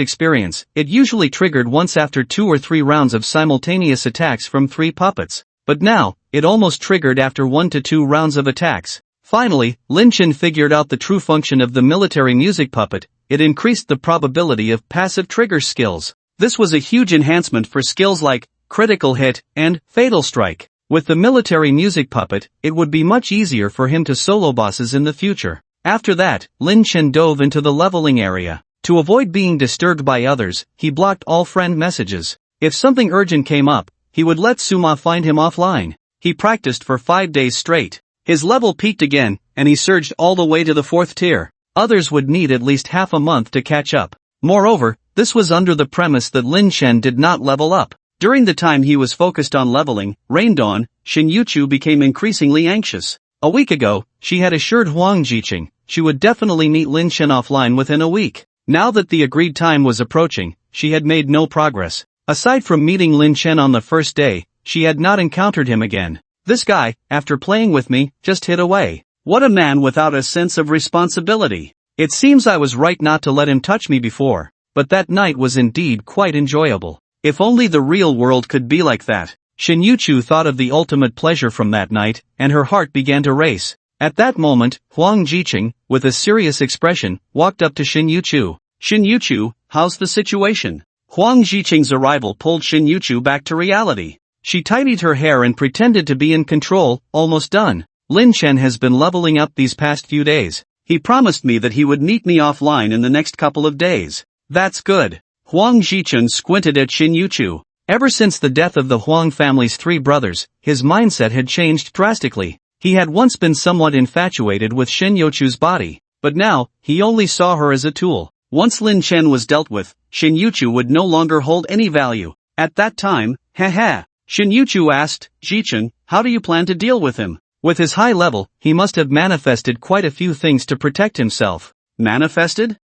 experience, it usually triggered once after 2 or 3 rounds of simultaneous attacks from 3 puppets. But now, it almost triggered after 1 to 2 rounds of attacks. Finally, Lin Chen figured out the true function of the military music puppet. It increased the probability of passive trigger skills. This was a huge enhancement for skills like critical hit and fatal strike. With the military music puppet, it would be much easier for him to solo bosses in the future. After that, Lin Chen dove into the leveling area. To avoid being disturbed by others, he blocked all friend messages. If something urgent came up, he would let Suma find him offline. He practiced for 5 days straight. His level peaked again, and he surged all the way to the 4th tier. Others would need at least half a month to catch up. Moreover, this was under the premise that Lin Chen did not level up. During the time he was focused on leveling, Rain Dawn, Shin Yuchu became increasingly anxious. A week ago, she had assured Huang Jiqing she would definitely meet Lin Chen offline within a week. Now that the agreed time was approaching, she had made no progress. Aside from meeting Lin Chen on the first day, she had not encountered him again. This guy, after playing with me, just hid away. What a man without a sense of responsibility. It seems I was right not to let him touch me before, but that night was indeed quite enjoyable. If only the real world could be like that. Shin Yuchu thought of the ultimate pleasure from that night, and her heart began to race. At that moment, Huang Jiqing, with a serious expression, walked up to Shin Yuchu. Shin Yuchu, how's the situation? Huang Jiqing's arrival pulled Shin Yuchu back to reality. She tidied her hair and pretended to be in control. Almost done. Lin Chen has been leveling up these past few days. He promised me that he would meet me offline in the next couple of days. That's good. Huang Jiqing squinted at Shin Yuchu. Ever since the death of the Huang family's 3 brothers, his mindset had changed drastically. He had once been somewhat infatuated with Shin Yuchu's body, but now, he only saw her as a tool. Once Lin Chen was dealt with, Shin Yuchu would no longer hold any value. At that time, Shin Yuchu asked, Jiqing, how do you plan to deal with him? With his high level, he must have manifested quite a few things to protect himself. Manifested?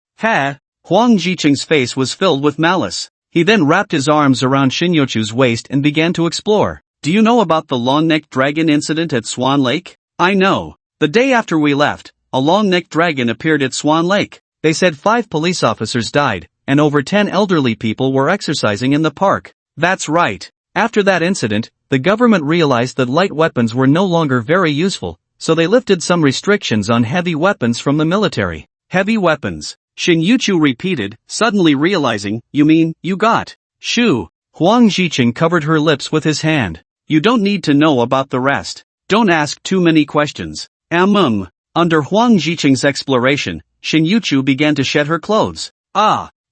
Huang Jiqing's face was filled with malice. He then wrapped his arms around Shin Yuchu's waist and began to explore. Do you know about the long-necked dragon incident at Swan Lake? I know. The day after we left, a long-necked dragon appeared at Swan Lake. They said 5 police officers died, and over 10 elderly people were exercising in the park. That's right. After that incident, the government realized that light weapons were no longer very useful, so they lifted some restrictions on heavy weapons from the military. Heavy weapons. Shin Yuchu repeated, suddenly realizing, you mean, you got. Shoo. Huang Jiqing covered her lips with his hand. You don't need to know about the rest. Don't ask too many questions. Under Huang Jiqing's exploration, Shin Yuchu began to shed her clothes.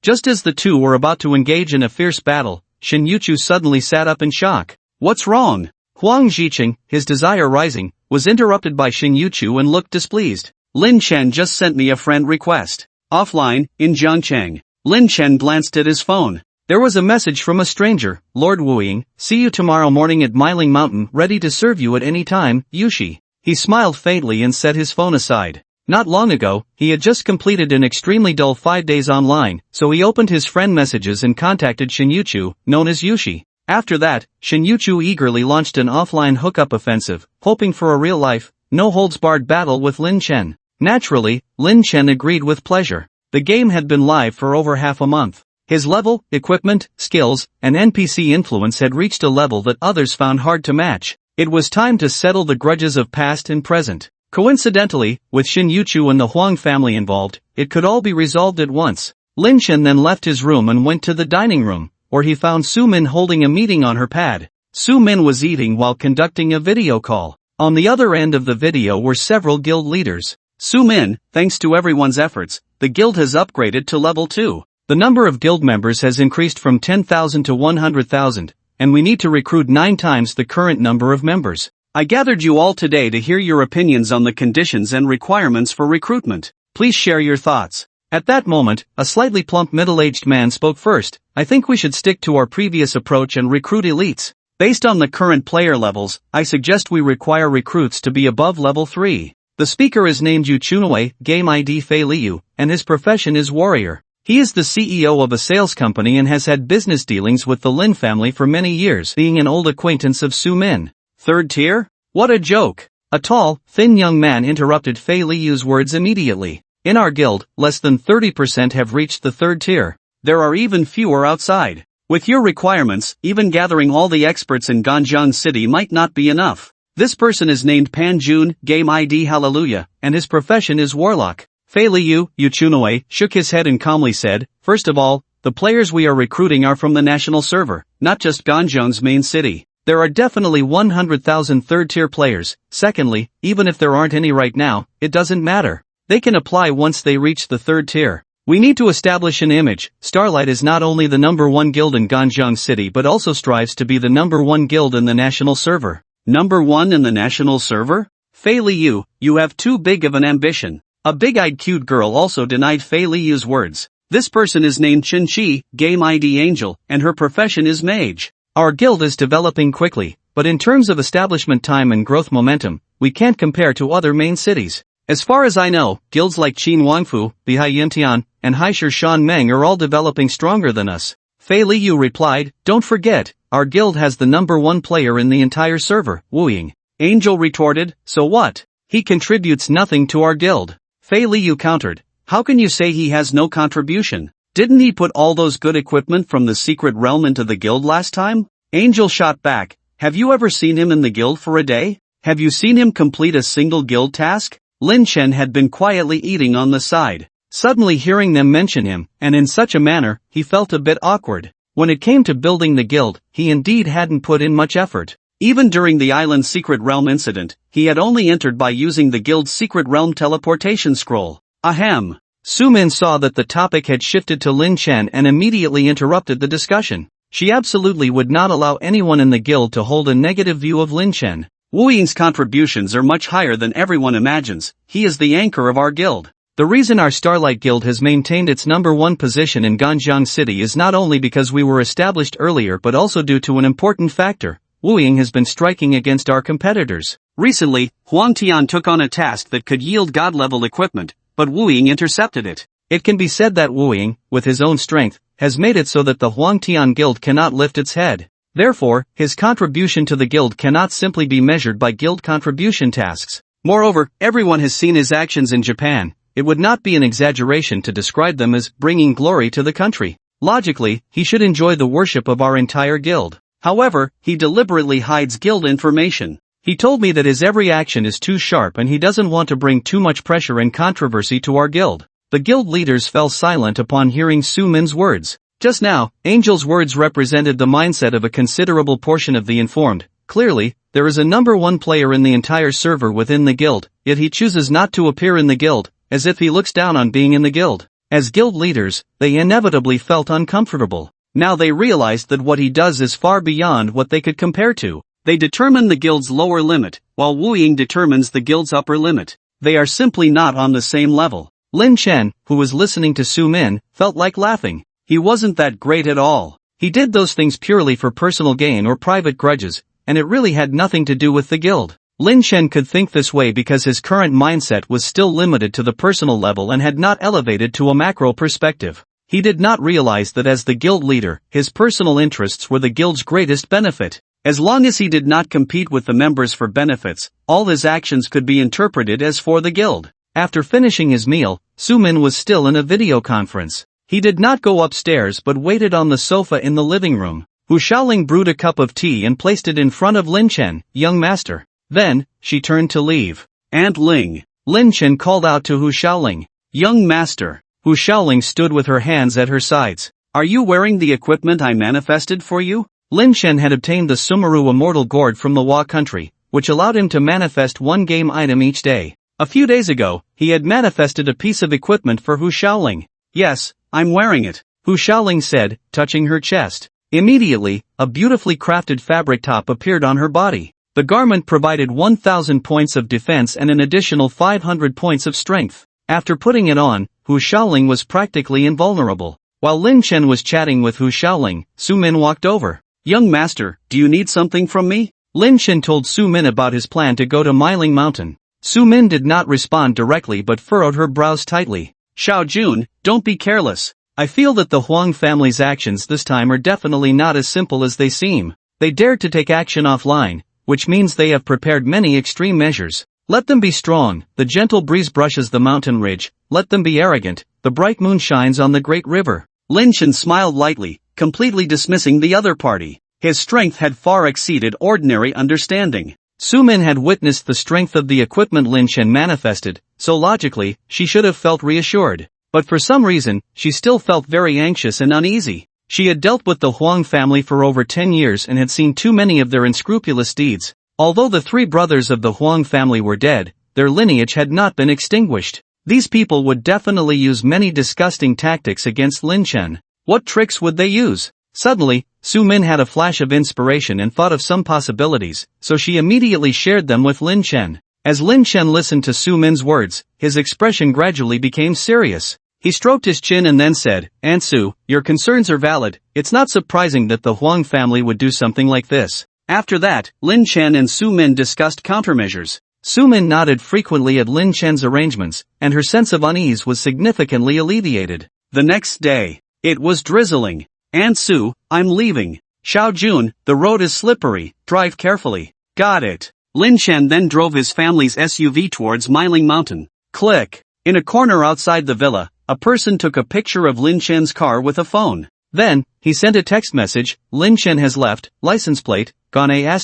Just as the two were about to engage in a fierce battle, Shin Yuchu suddenly sat up in shock. What's wrong? Huang Jiqing, his desire rising, was interrupted by Shin Yuchu and looked displeased. Lin Chen just sent me a friend request. Offline, in Jiangcheng. Lin Chen glanced at his phone. There was a message from a stranger, Lord Wuying, see you tomorrow morning at Miling Mountain, ready to serve you at any time, Yushi. He smiled faintly and set his phone aside. Not long ago, he had just completed an extremely dull 5 days online, so he opened his friend messages and contacted Shin Yuchu, known as Yushi. After that, Shin Yuchu eagerly launched an offline hookup offensive, hoping for a real-life, no-holds-barred battle with Lin Chen. Naturally, Lin Chen agreed with pleasure. The game had been live for over half a month. His level, equipment, skills, and NPC influence had reached a level that others found hard to match. It was time to settle the grudges of past and present. Coincidentally, with Shin Yuchu and the Huang family involved, it could all be resolved at once. Lin Chen then left his room and went to the dining room, where he found Su Min holding a meeting on her pad. Su Min was eating while conducting a video call. On the other end of the video were several guild leaders. Su Min, thanks to everyone's efforts, the guild has upgraded to level 2. The number of guild members has increased from 10,000 to 100,000, and we need to recruit 9 times the current number of members. I gathered you all today to hear your opinions on the conditions and requirements for recruitment. Please share your thoughts. At that moment, a slightly plump middle-aged man spoke first. I think we should stick to our previous approach and recruit elites. Based on the current player levels, I suggest we require recruits to be above level 3. The speaker is named Yu Chunwei, game ID Fei Liu, and his profession is warrior. He is the CEO of a sales company and has had business dealings with the Lin family for many years, being an old acquaintance of Su Min. 3rd tier? What a joke! A tall, thin young man interrupted Fei Liu's words immediately. In our guild, less than 30% have reached the 3rd tier. There are even fewer outside. With your requirements, even gathering all the experts in Ganjiang City might not be enough. This person is named Pan Jun, game ID Hallelujah, and his profession is Warlock. Fei Liu, Yuchunoe, shook his head and calmly said, "First of all, the players we are recruiting are from the national server, not just Ganzhong's main city. There are definitely 100,000 third-tier players. Secondly, even if there aren't any right now, it doesn't matter. They can apply once they reach the third tier. We need to establish an image. Starlight is not only the #1 guild in Ganzhong City but also strives to be the #1 guild in the national server." #1 in the national server? Fei Liu, you have too big of an ambition. A big-eyed cute girl also denied Fei Liu's words. This person is named Chen Qi, game ID Angel, and her profession is mage. Our guild is developing quickly, but in terms of establishment time and growth momentum, we can't compare to other main cities. As far as I know, guilds like Qin Wangfu, Bihai Yintian, and Haishir Shan Meng are all developing stronger than us. Fei Liu replied, "Don't forget, our guild has the #1 player in the entire server, Wu Ying." Angel retorted, "So what? He contributes nothing to our guild." Fei Liu countered, "How can you say he has no contribution? Didn't he put all those good equipment from the secret realm into the guild last time?" Angel shot back, "Have you ever seen him in the guild for a day? Have you seen him complete a single guild task?" Lin Chen had been quietly eating on the side. Suddenly hearing them mention him, and in such a manner, he felt a bit awkward. When it came to building the guild, he indeed hadn't put in much effort. Even during the island's secret realm incident, he had only entered by using the guild's secret realm teleportation scroll. Ahem. Su Min saw that the topic had shifted to Lin Chen and immediately interrupted the discussion. She absolutely would not allow anyone in the guild to hold a negative view of Lin Chen. Wu Ying's contributions are much higher than everyone imagines. He is the anchor of our guild. The reason our Starlight Guild has maintained its #1 position in Ganzhong City is not only because we were established earlier but also due to an important factor. Wu Ying has been striking against our competitors. Recently, Huang Tian took on a task that could yield god-level equipment, but Wu Ying intercepted it. It can be said that Wu Ying, with his own strength, has made it so that the Huang Tian Guild cannot lift its head. Therefore, his contribution to the guild cannot simply be measured by guild contribution tasks. Moreover, everyone has seen his actions in Japan. It would not be an exaggeration to describe them as bringing glory to the country. Logically, he should enjoy the worship of our entire guild. However, he deliberately hides guild information. He told me that his every action is too sharp and he doesn't want to bring too much pressure and controversy to our guild. The guild leaders fell silent upon hearing Su Min's words. Just now, Angel's words represented the mindset of a considerable portion of the informed. Clearly, there is a #1 player in the entire server within the guild, yet he chooses not to appear in the guild, as if he looks down on being in the guild. As guild leaders, they inevitably felt uncomfortable. Now they realized that what he does is far beyond what they could compare to. They determine the guild's lower limit, while Wu Ying determines the guild's upper limit. They are simply not on the same level. Lin Chen, who was listening to Su Min, felt like laughing. He wasn't that great at all. He did those things purely for personal gain or private grudges, and it really had nothing to do with the guild. Lin Chen could think this way because his current mindset was still limited to the personal level and had not elevated to a macro perspective. He did not realize that as the guild leader, his personal interests were the guild's greatest benefit. As long as he did not compete with the members for benefits, all his actions could be interpreted as for the guild. After finishing his meal, Su Min was still in a video conference. He did not go upstairs but waited on the sofa in the living room. Hu Shaoling brewed a cup of tea and placed it in front of Lin Chen. "Young master." Then, she turned to leave. "Aunt Ling." Lin Chen called out to Hu Shaoling. "Young master." Hu Shaoling stood with her hands at her sides. "Are you wearing the equipment I manifested for you?" Lin Chen had obtained the Sumeru Immortal Gourd from the Hua country, which allowed him to manifest one game item each day. A few days ago, he had manifested a piece of equipment for Hu Shaoling. "Yes, I'm wearing it," Hu Shaoling said, touching her chest. Immediately, a beautifully crafted fabric top appeared on her body. The garment provided 1,000 points of defense and an additional 500 points of strength. After putting it on, Hu Shaoling was practically invulnerable. While Lin Chen was chatting with Hu Shaoling, Su Min walked over. "Young master, do you need something from me?" Lin Chen told Su Min about his plan to go to Miling Mountain. Su Min did not respond directly but furrowed her brows tightly. "Xiao Jun, don't be careless. I feel that the Huang family's actions this time are definitely not as simple as they seem. They dared to take action offline, which means they have prepared many extreme measures. Let them be strong, the gentle breeze brushes the mountain ridge, let them be arrogant, the bright moon shines on the great river." Lin Chen smiled lightly, completely dismissing the other party. His strength had far exceeded ordinary understanding. Su-min had witnessed the strength of the equipment Lin Chen manifested, so logically, she should have felt reassured. But for some reason, she still felt very anxious and uneasy. She had dealt with the Huang family for over 10 years and had seen too many of their unscrupulous deeds. Although the 3 brothers of the Huang family were dead, their lineage had not been extinguished. These people would definitely use many disgusting tactics against Lin Chen. What tricks would they use? Suddenly, Su-min had a flash of inspiration and thought of some possibilities, so she immediately shared them with Lin Chen. As Lin Chen listened to Su-min's words, his expression gradually became serious. He stroked his chin and then said, "Aunt Su, your concerns are valid. It's not surprising that the Huang family would do something like this." After that, Lin Chen and Su-min discussed countermeasures. Su-min nodded frequently at Lin Chen's arrangements, and her sense of unease was significantly alleviated. The next day, it was drizzling. "Aunt Su, I'm leaving. Xiao Jun, the road is slippery, drive carefully." "Got it." Lin Chen then drove his family's SUV towards Miling Mountain. Click. In a corner outside the villa, a person took a picture of Lin Chen's car with a phone. Then, he sent a text message, "Lin Chen has left, license plate, gone A************,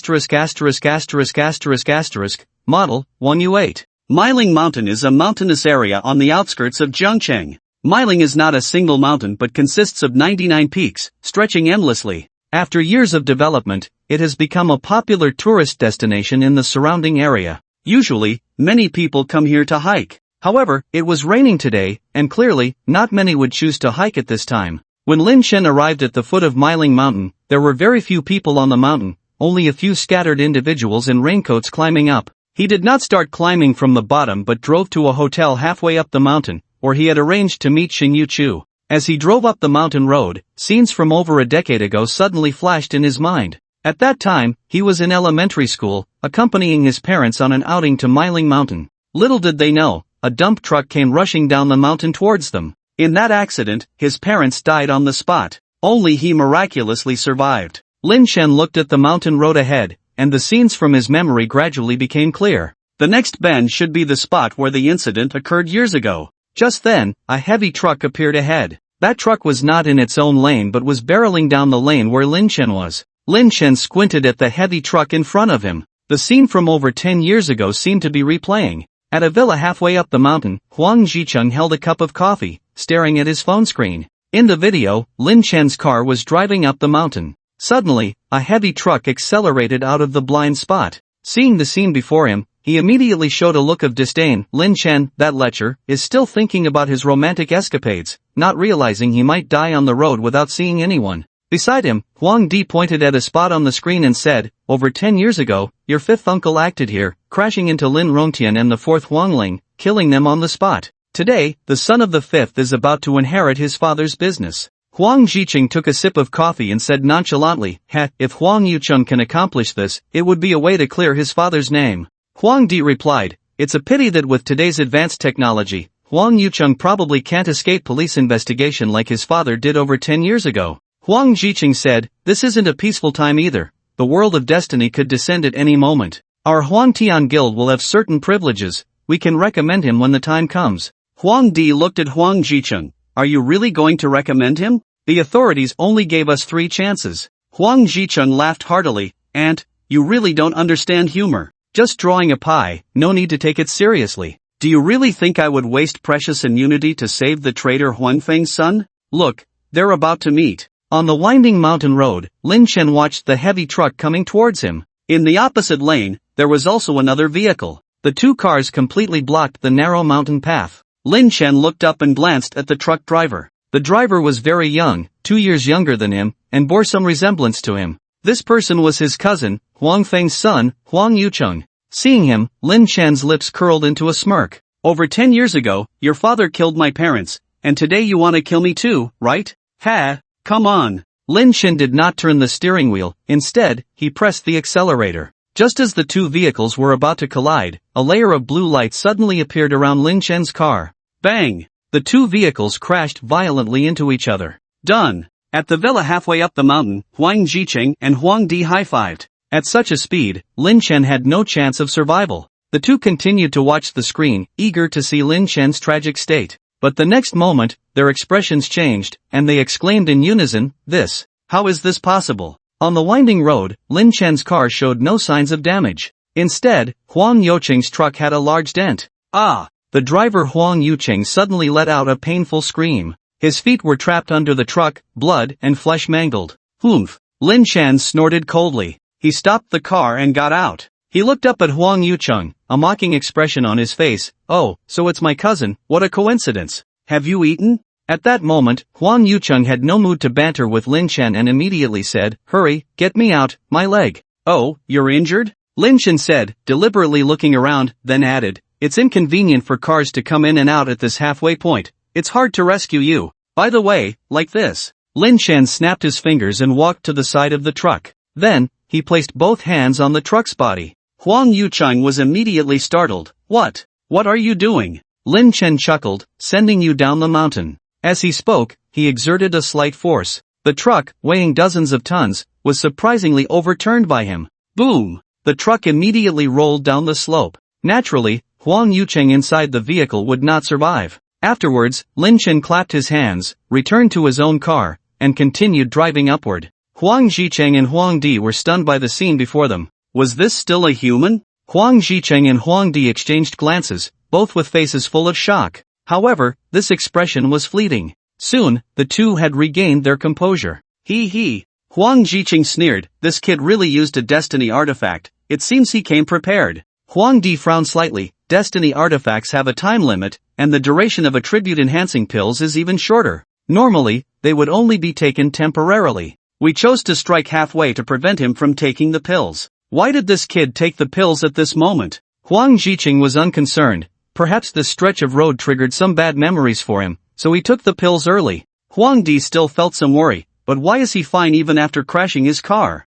model, 1U8. Miling Mountain is a mountainous area on the outskirts of Zhengcheng. Miling is not a single mountain but consists of 99 peaks, stretching endlessly. After years of development, it has become a popular tourist destination in the surrounding area. Usually, many people come here to hike. However, it was raining today, and clearly, not many would choose to hike at this time. When Lin Chen arrived at the foot of Miling Mountain, there were very few people on the mountain, only a few scattered individuals in raincoats climbing up. He did not start climbing from the bottom but drove to a hotel halfway up the mountain, where he had arranged to meet Xingyu Chu. As he drove up the mountain road, scenes from over a decade ago suddenly flashed in his mind. At that time, he was in elementary school, accompanying his parents on an outing to Miling Mountain. Little did they know, a dump truck came rushing down the mountain towards them. In that accident, his parents died on the spot. Only he miraculously survived. Lin Chen looked at the mountain road ahead, and the scenes from his memory gradually became clear. The next bend should be the spot where the incident occurred years ago. Just then, a heavy truck appeared ahead. That truck was not in its own lane but was barreling down the lane where Lin Chen was. Lin Chen squinted at the heavy truck in front of him. The scene from over 10 years ago seemed to be replaying. At a villa halfway up the mountain, Huang Jicheng held a cup of coffee, staring at his phone screen. In the video, Lin Chen's car was driving up the mountain. Suddenly, a heavy truck accelerated out of the blind spot. Seeing the scene before him, he immediately showed a look of disdain. Lin Chen, that lecher, is still thinking about his romantic escapades, not realizing he might die on the road without seeing anyone. Beside him, Huang Di pointed at a spot on the screen and said, "Over 10 years ago, your 5th uncle acted here, crashing into Lin Rongtian and the 4th Huangling, killing them on the spot. Today, the son of the 5th is about to inherit his father's business." Huang Jicheng took a sip of coffee and said nonchalantly, "If Huang Yucheng can accomplish this, it would be a way to clear his father's name." Huang Di replied, "It's a pity that with today's advanced technology, Huang Yucheng probably can't escape police investigation like his father did over 10 years ago." Huang Jicheng said, "This isn't a peaceful time either. The world of destiny could descend at any moment. Our Huangtian guild will have certain privileges. We can recommend him when the time comes." Huang Di looked at Huang Jicheng. "Are you really going to recommend him? The authorities only gave us 3 chances." Huang Jicheng laughed heartily. "Aunt, you really don't understand humor. Just drawing a pie, no need to take it seriously. Do you really think I would waste precious immunity to save the traitor Huanfeng's son? Look, they're about to meet." On the winding mountain road, Lin Chen watched the heavy truck coming towards him. In the opposite lane, there was also another vehicle. The 2 cars completely blocked the narrow mountain path. Lin Chen looked up and glanced at the truck driver. The driver was very young, 2 years younger than him, and bore some resemblance to him. This person was his cousin, Huang Feng's son, Huang Yucheng. Seeing him, Lin Chen's lips curled into a smirk. "Over 10 years ago, your father killed my parents, and today you want to kill me too, right? Ha! Come on." Lin Chen did not turn the steering wheel, instead, he pressed the accelerator. Just as the 2 vehicles were about to collide, a layer of blue light suddenly appeared around Lin Chen's car. Bang! The 2 vehicles crashed violently into each other. Done. At the villa halfway up the mountain, Huang Jicheng and Huang Di high-fived. At such a speed, Lin Chen had no chance of survival. The 2 continued to watch the screen, eager to see Lin Chen's tragic state. But the next moment, their expressions changed, and they exclaimed in unison, "This! How is this possible?" On the winding road, Lin Chen's car showed no signs of damage. Instead, Huang Youcheng's truck had a large dent. Ah! The driver Huang Youcheng suddenly let out a painful scream. His feet were trapped under the truck, blood and flesh mangled. Oomph! Lin Chan snorted coldly. He stopped the car and got out. He looked up at Huang Youcheng, a mocking expression on his face. Oh, so it's my cousin, what a coincidence. Have you eaten? At that moment, Huang Youcheng had no mood to banter with Lin Chan and immediately said, hurry, get me out, my leg. Oh, you're injured? Lin Chan said, deliberately looking around, then added, it's inconvenient for cars to come in and out at this halfway point. It's hard to rescue you. By the way, like this. Lin Chan snapped his fingers and walked to the side of the truck. Then, he placed both hands on the truck's body. Huang Youcheng was immediately startled. What? What are you doing? Lin Chen chuckled, sending you down the mountain. As he spoke, he exerted a slight force. The truck, weighing dozens of tons, was surprisingly overturned by him. Boom! The truck immediately rolled down the slope. Naturally, Huang Youcheng inside the vehicle would not survive. Afterwards, Lin Chen clapped his hands, returned to his own car, and continued driving upward. Huang Zhicheng and Huang Di were stunned by the scene before them. Was this still a human? Huang Zhicheng and Huang Di exchanged glances, both with faces full of shock. However, this expression was fleeting. Soon, the two had regained their composure. He. Huang Zhicheng sneered, this kid really used a destiny artifact. It seems he came prepared. Huang Di frowned slightly. Destiny artifacts have a time limit, and the duration of attribute-enhancing pills is even shorter. Normally, they would only be taken temporarily. We chose to strike halfway to prevent him from taking the pills. Why did this kid take the pills at this moment? Huang Zhicheng was unconcerned. Perhaps this stretch of road triggered some bad memories for him, so he took the pills early. Huang Di still felt some worry, but why is he fine even after crashing his car?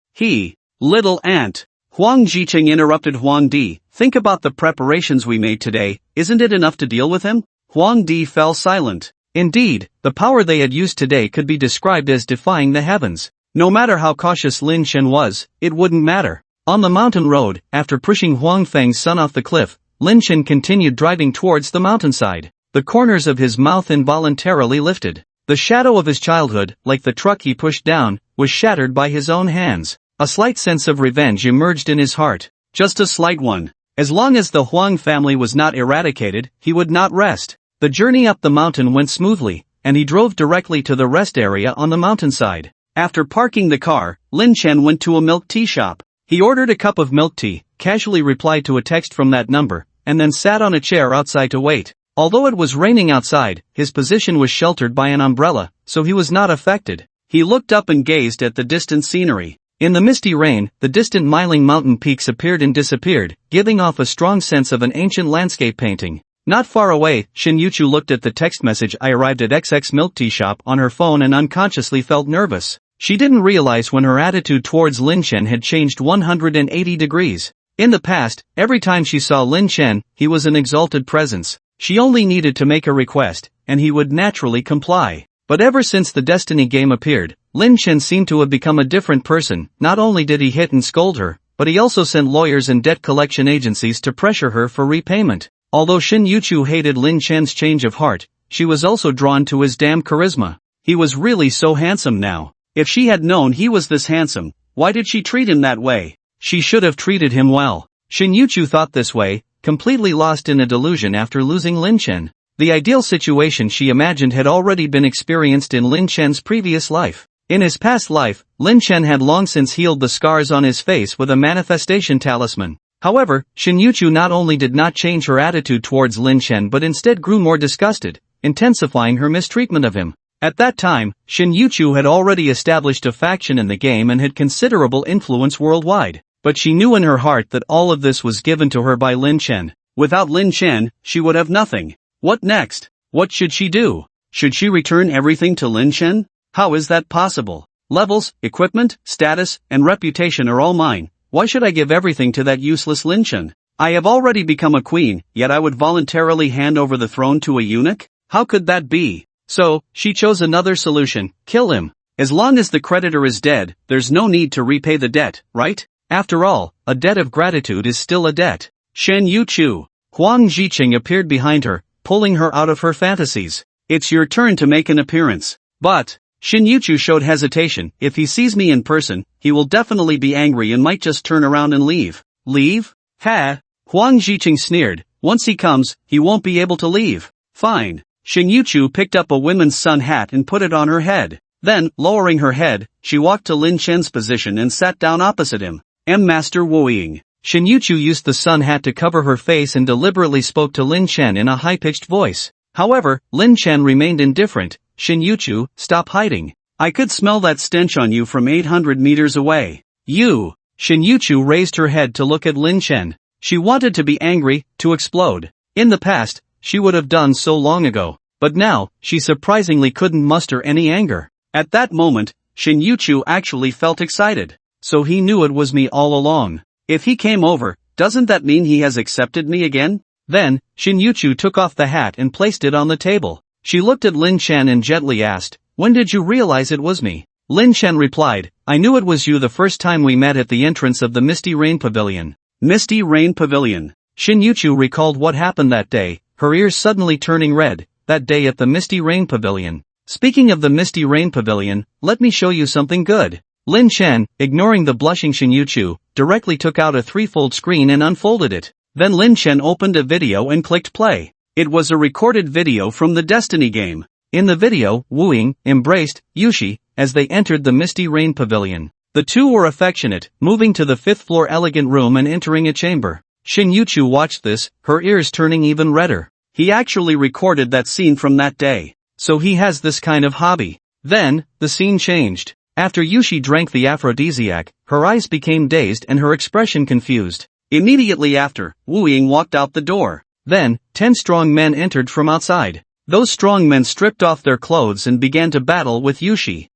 Little ant. Huang Zhicheng interrupted Huang Di. Think about the preparations we made today, isn't it enough to deal with him? Huang Di fell silent. Indeed, the power they had used today could be described as defying the heavens. No matter how cautious Lin Chen was, it wouldn't matter. On the mountain road, after pushing Huang Feng's son off the cliff, Lin Chen continued driving towards the mountainside. The corners of his mouth involuntarily lifted. The shadow of his childhood, like the truck he pushed down, was shattered by his own hands. A slight sense of revenge emerged in his heart. Just a slight one. As long as the Huang family was not eradicated, he would not rest. The journey up the mountain went smoothly, and he drove directly to the rest area on the mountainside. After parking the car, Lin Chen went to a milk tea shop. He ordered a cup of milk tea, casually replied to a text from that number, and then sat on a chair outside to wait. Although it was raining outside, his position was sheltered by an umbrella, so he was not affected. He looked up and gazed at the distant scenery. In the misty rain, the distant Miling mountain peaks appeared and disappeared, giving off a strong sense of an ancient landscape painting. Not far away, Shin Yuchu looked at the text message I arrived at XX milk tea shop on her phone and unconsciously felt nervous. She didn't realize when her attitude towards Lin Chen had changed 180 degrees. In the past, every time she saw Lin Chen, he was an exalted presence. She only needed to make a request, and he would naturally comply. But ever since the Destiny game appeared, Lin Chen seemed to have become a different person. Not only did he hit and scold her, but he also sent lawyers and debt collection agencies to pressure her for repayment. Although Shin Yuchu hated Lin Chen's change of heart, she was also drawn to his damn charisma. He was really so handsome now. If she had known he was this handsome, why did she treat him that way? She should have treated him well. Shin Yuchu thought this way, completely lost in a delusion after losing Lin Chen. The ideal situation she imagined had already been experienced in Lin Chen's previous life. In his past life, Lin Chen had long since healed the scars on his face with a manifestation talisman. However, Shin Yuchu not only did not change her attitude towards Lin Chen but instead grew more disgusted, intensifying her mistreatment of him. At that time, Shin Yuchu had already established a faction in the game and had considerable influence worldwide. But she knew in her heart that all of this was given to her by Lin Chen. Without Lin Chen, she would have nothing. What next? What should she do? Should she return everything to Lin Chen? How is that possible? Levels, equipment, status, and reputation are all mine. Why should I give everything to that useless Lin Chen? I have already become a queen, yet I would voluntarily hand over the throne to a eunuch? How could that be? So, she chose another solution: kill him. As long as the creditor is dead, there's no need to repay the debt, right? After all, a debt of gratitude is still a debt. Shen Yuchu. Huang Zhicheng appeared behind her, pulling her out of her fantasies. It's your turn to make an appearance. But, Shin Yuchu showed hesitation. If he sees me in person, he will definitely be angry and might just turn around and leave. Leave? Ha! Huang Ziqing sneered, once he comes, he won't be able to leave. Fine. Shin Yuchu picked up a women's sun hat and put it on her head. Then, lowering her head, she walked to Lin Chen's position and sat down opposite him. Master Wu Ying. Shin Yuchu used the sun hat to cover her face and deliberately spoke to Lin Chen in a high-pitched voice. However, Lin Chen remained indifferent. Shin Yuchu, stop hiding. I could smell that stench on you from 800 meters away. You! Shin Yuchu raised her head to look at Lin Chen. She wanted to be angry, to explode. In the past, she would have done so long ago. But now, she surprisingly couldn't muster any anger. At that moment, Shin Yuchu actually felt excited. So he knew it was me all along. If he came over, doesn't that mean he has accepted me again? Then, Shin Yuchu took off the hat and placed it on the table. She looked at Lin Chen and gently asked, when did you realize it was me? Lin Chen replied, I knew it was you the first time we met at the entrance of the Misty Rain Pavilion. Misty Rain Pavilion. Shin Yuchu recalled what happened that day, her ears suddenly turning red, that day at the Misty Rain Pavilion. Speaking of the Misty Rain Pavilion, let me show you something good. Lin Chen, ignoring the blushing Shin Yuchu, directly took out a threefold screen and unfolded it. Then Lin Chen opened a video and clicked play. It was a recorded video from the Destiny game. In the video, Wu Ying embraced Yushi as they entered the Misty Rain Pavilion. The two were affectionate, moving to the fifth-floor elegant room and entering a chamber. Shin Yuchu watched this, her ears turning even redder. He actually recorded that scene from that day. So he has this kind of hobby. Then, the scene changed. After Yushi drank the aphrodisiac, her eyes became dazed and her expression confused. Immediately after, Wu Ying walked out the door. Then, 10 strong men entered from outside. Those strong men stripped off their clothes and began to battle with Yushi.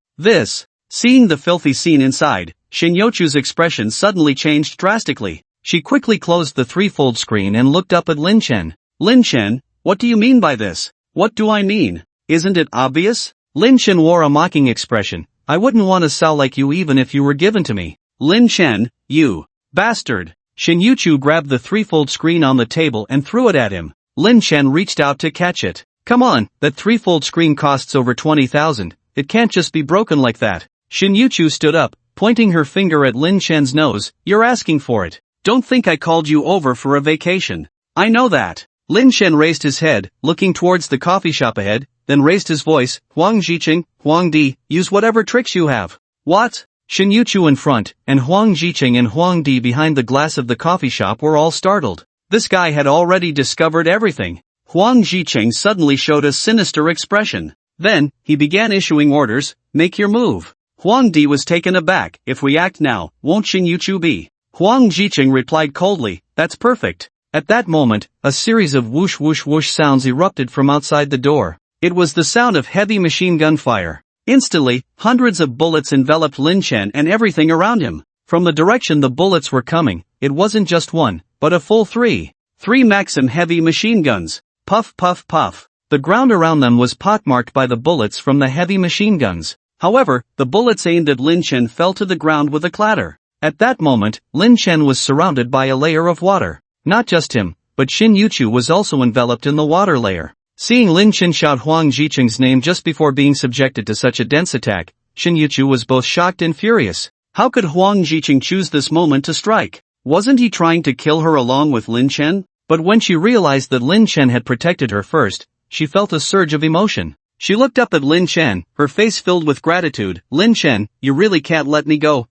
Seeing the filthy scene inside, Shin Yuchu's expression suddenly changed drastically. She quickly closed the threefold screen and looked up at Lin Chen. Lin Chen, what do you mean by this? What do I mean? Isn't it obvious? Lin Chen wore a mocking expression. I wouldn't want to sell like you even if you were given to me. Lin Chen, you bastard. Shin Yuchu grabbed the threefold screen on the table and threw it at him. Lin Chen reached out to catch it. Come on, that threefold screen costs over 20,000. It can't just be broken like that. Shin Yuchu stood up, pointing her finger at Lin Chen's nose. You're asking for it. Don't think I called you over for a vacation. I know that. Lin Chen raised his head, looking towards the coffee shop ahead, then raised his voice. Huang Ziqing, Huang Di, use whatever tricks you have. What? Shin Yuchu in front, and Huang Ziqing and Huang Di behind the glass of the coffee shop were all startled. This guy had already discovered everything. Huang Ziqing suddenly showed a sinister expression. Then, he began issuing orders, make your move. Huang Di was taken aback. If we act now, won't Shin Yuchu be? Huang Ziqing replied coldly, that's perfect. At that moment, a series of whoosh whoosh whoosh sounds erupted from outside the door. It was the sound of heavy machine gun fire. Instantly, hundreds of bullets enveloped Lin Chen and everything around him. From the direction the bullets were coming, it wasn't just one, but a full three. 3 Maxim heavy machine guns. Puff puff puff. The ground around them was pockmarked by the bullets from the heavy machine guns. However, the bullets aimed at Lin Chen fell to the ground with a clatter. At that moment, Lin Chen was surrounded by a layer of water. Not just him, but Shin Yuchu was also enveloped in the water layer. Seeing Lin Chen shout Huang Ziqing's name just before being subjected to such a dense attack, Shin Yuchu was both shocked and furious. How could Huang Ziqing choose this moment to strike? Wasn't he trying to kill her along with Lin Chen? But when she realized that Lin Chen had protected her first, she felt a surge of emotion. She looked up at Lin Chen, her face filled with gratitude. Lin Chen, you really can't let me go.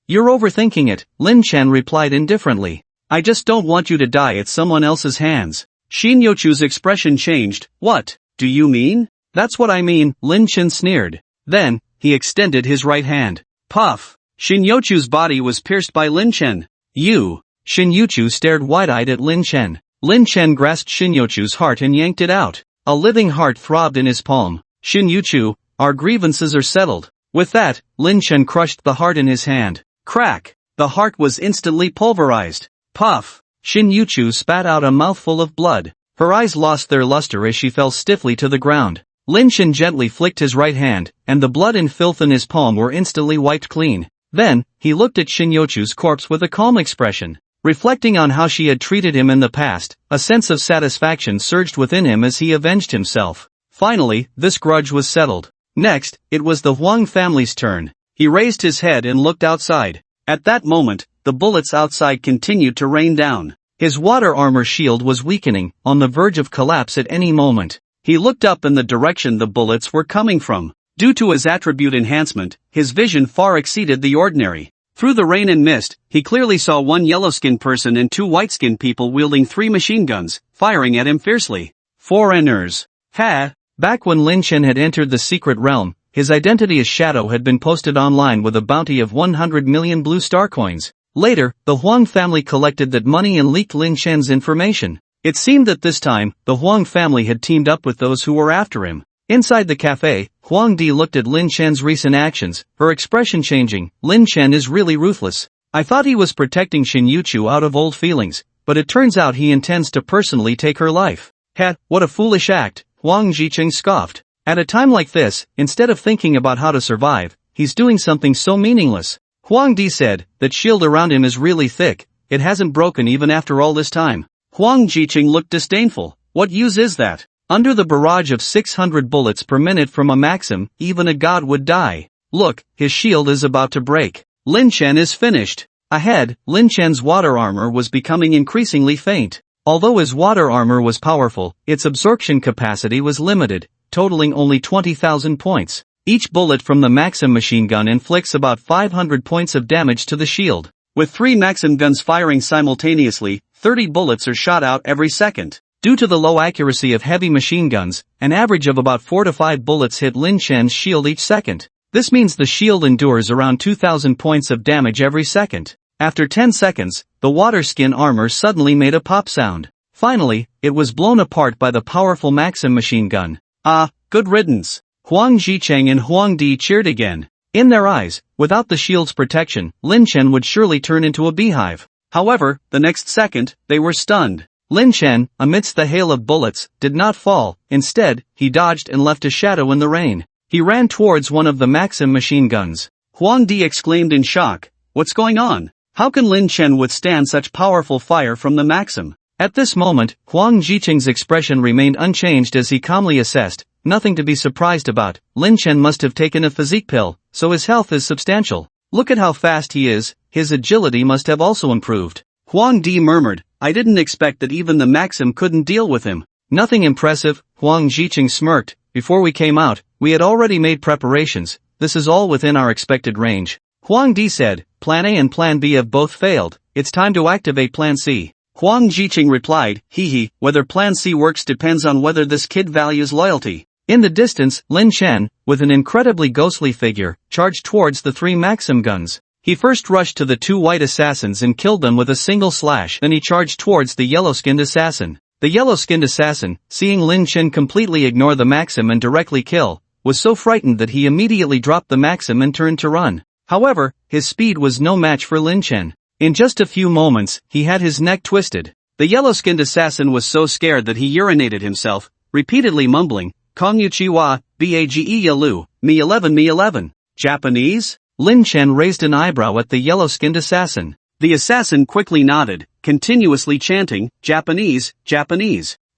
You're overthinking it, Lin Chen replied indifferently. I just don't want you to die at someone else's hands. Shin Yuchu's expression changed. What do you mean? That's what I mean, Lin Chen sneered. Then, he extended his right hand. Puff! Shin Yuchu's body was pierced by Lin Chen. You! Shin Yuchu stared wide-eyed at Lin Chen. Lin Chen grasped Shin Yuchu's heart and yanked it out. A living heart throbbed in his palm. Shin Yuchu, our grievances are settled. With that, Lin Chen crushed the heart in his hand. Crack! The heart was instantly pulverized. Puff! Shin Yuchu spat out a mouthful of blood. Her eyes lost their luster as she fell stiffly to the ground. Lin Chen gently flicked his right hand, and the blood and filth in his palm were instantly wiped clean. Then, he looked at Shin Yuchu's corpse with a calm expression. Reflecting on how she had treated him in the past, a sense of satisfaction surged within him as he avenged himself. Finally, this grudge was settled. Next, it was the Huang family's turn. He raised his head and looked outside. At that moment, the bullets outside continued to rain down. His water armor shield was weakening, on the verge of collapse at any moment. He looked up in the direction the bullets were coming from. Due to his attribute enhancement, his vision far exceeded the ordinary. Through the rain and mist, he clearly saw one yellow-skinned person and two white-skinned people wielding 3 machine guns, firing at him fiercely. Foreigners. Ha! Back when Lin Chen had entered the secret realm, his identity as Shadow had been posted online with a bounty of 100 million blue star coins. Later, the Huang family collected that money and leaked Lin Chen's information. It seemed that this time, the Huang family had teamed up with those who were after him. Inside the cafe, Huang Di looked at Lin Chen's recent actions, her expression changing. Lin Chen is really ruthless. I thought he was protecting Xin Yuchu out of old feelings, but it turns out he intends to personally take her life. Ha, what a foolish act, Huang Jiqing scoffed. At a time like this, instead of thinking about how to survive, he's doing something so meaningless. Huang Di said, that shield around him is really thick, it hasn't broken even after all this time. Huang Jiqing looked disdainful. What use is that? Under the barrage of 600 bullets per minute from a Maxim, even a god would die. Look, his shield is about to break. Lin Chen is finished. Ahead, Lin Chen's water armor was becoming increasingly faint. Although his water armor was powerful, its absorption capacity was limited, totaling only 20,000 points. Each bullet from the Maxim machine gun inflicts about 500 points of damage to the shield. With 3 Maxim guns firing simultaneously, 30 bullets are shot out every second. Due to the low accuracy of heavy machine guns, an average of about 4 to 5 bullets hit Lin Chen's shield each second. This means the shield endures around 2,000 points of damage every second. After 10 seconds, the water skin armor suddenly made a pop sound. Finally, it was blown apart by the powerful Maxim machine gun. Ah, good riddance. Huang Jicheng and Huang Di cheered again. In their eyes, without the shield's protection, Lin Chen would surely turn into a beehive. However, the next second, they were stunned. Lin Chen, amidst the hail of bullets, did not fall. Instead, he dodged and left a shadow in the rain. He ran towards one of the Maxim machine guns. Huang Di exclaimed in shock. What's going on? How can Lin Chen withstand such powerful fire from the Maxim? At this moment, Huang Jicheng's expression remained unchanged as he calmly assessed. Nothing to be surprised about. Lin Chen must have taken a physique pill, so his health is substantial. Look at how fast he is, his agility must have also improved. Huang Di murmured, I didn't expect that even the Maxim couldn't deal with him. Nothing impressive, Huang Jicheng smirked. Before we came out, we had already made preparations. This is all within our expected range. Huang Di said, Plan A and Plan B have both failed. It's time to activate Plan C. Huang Jicheng replied, whether Plan C works depends on whether this kid values loyalty. In the distance, Lin Chen, with an incredibly ghostly figure, charged towards the 3 Maxim guns. He first rushed to the 2 white assassins and killed them with a single slash. Then he charged towards the yellow-skinned assassin. The yellow-skinned assassin, seeing Lin Chen completely ignore the Maxim and directly kill, was so frightened that he immediately dropped the Maxim and turned to run. However, his speed was no match for Lin Chen. In just a few moments, he had his neck twisted. The yellow-skinned assassin was so scared that he urinated himself, repeatedly mumbling, Konnichiwa, Bage Yalu, me 11. Japanese? Lin Chen raised an eyebrow at the yellow-skinned assassin. The assassin quickly nodded, continuously chanting, Japanese.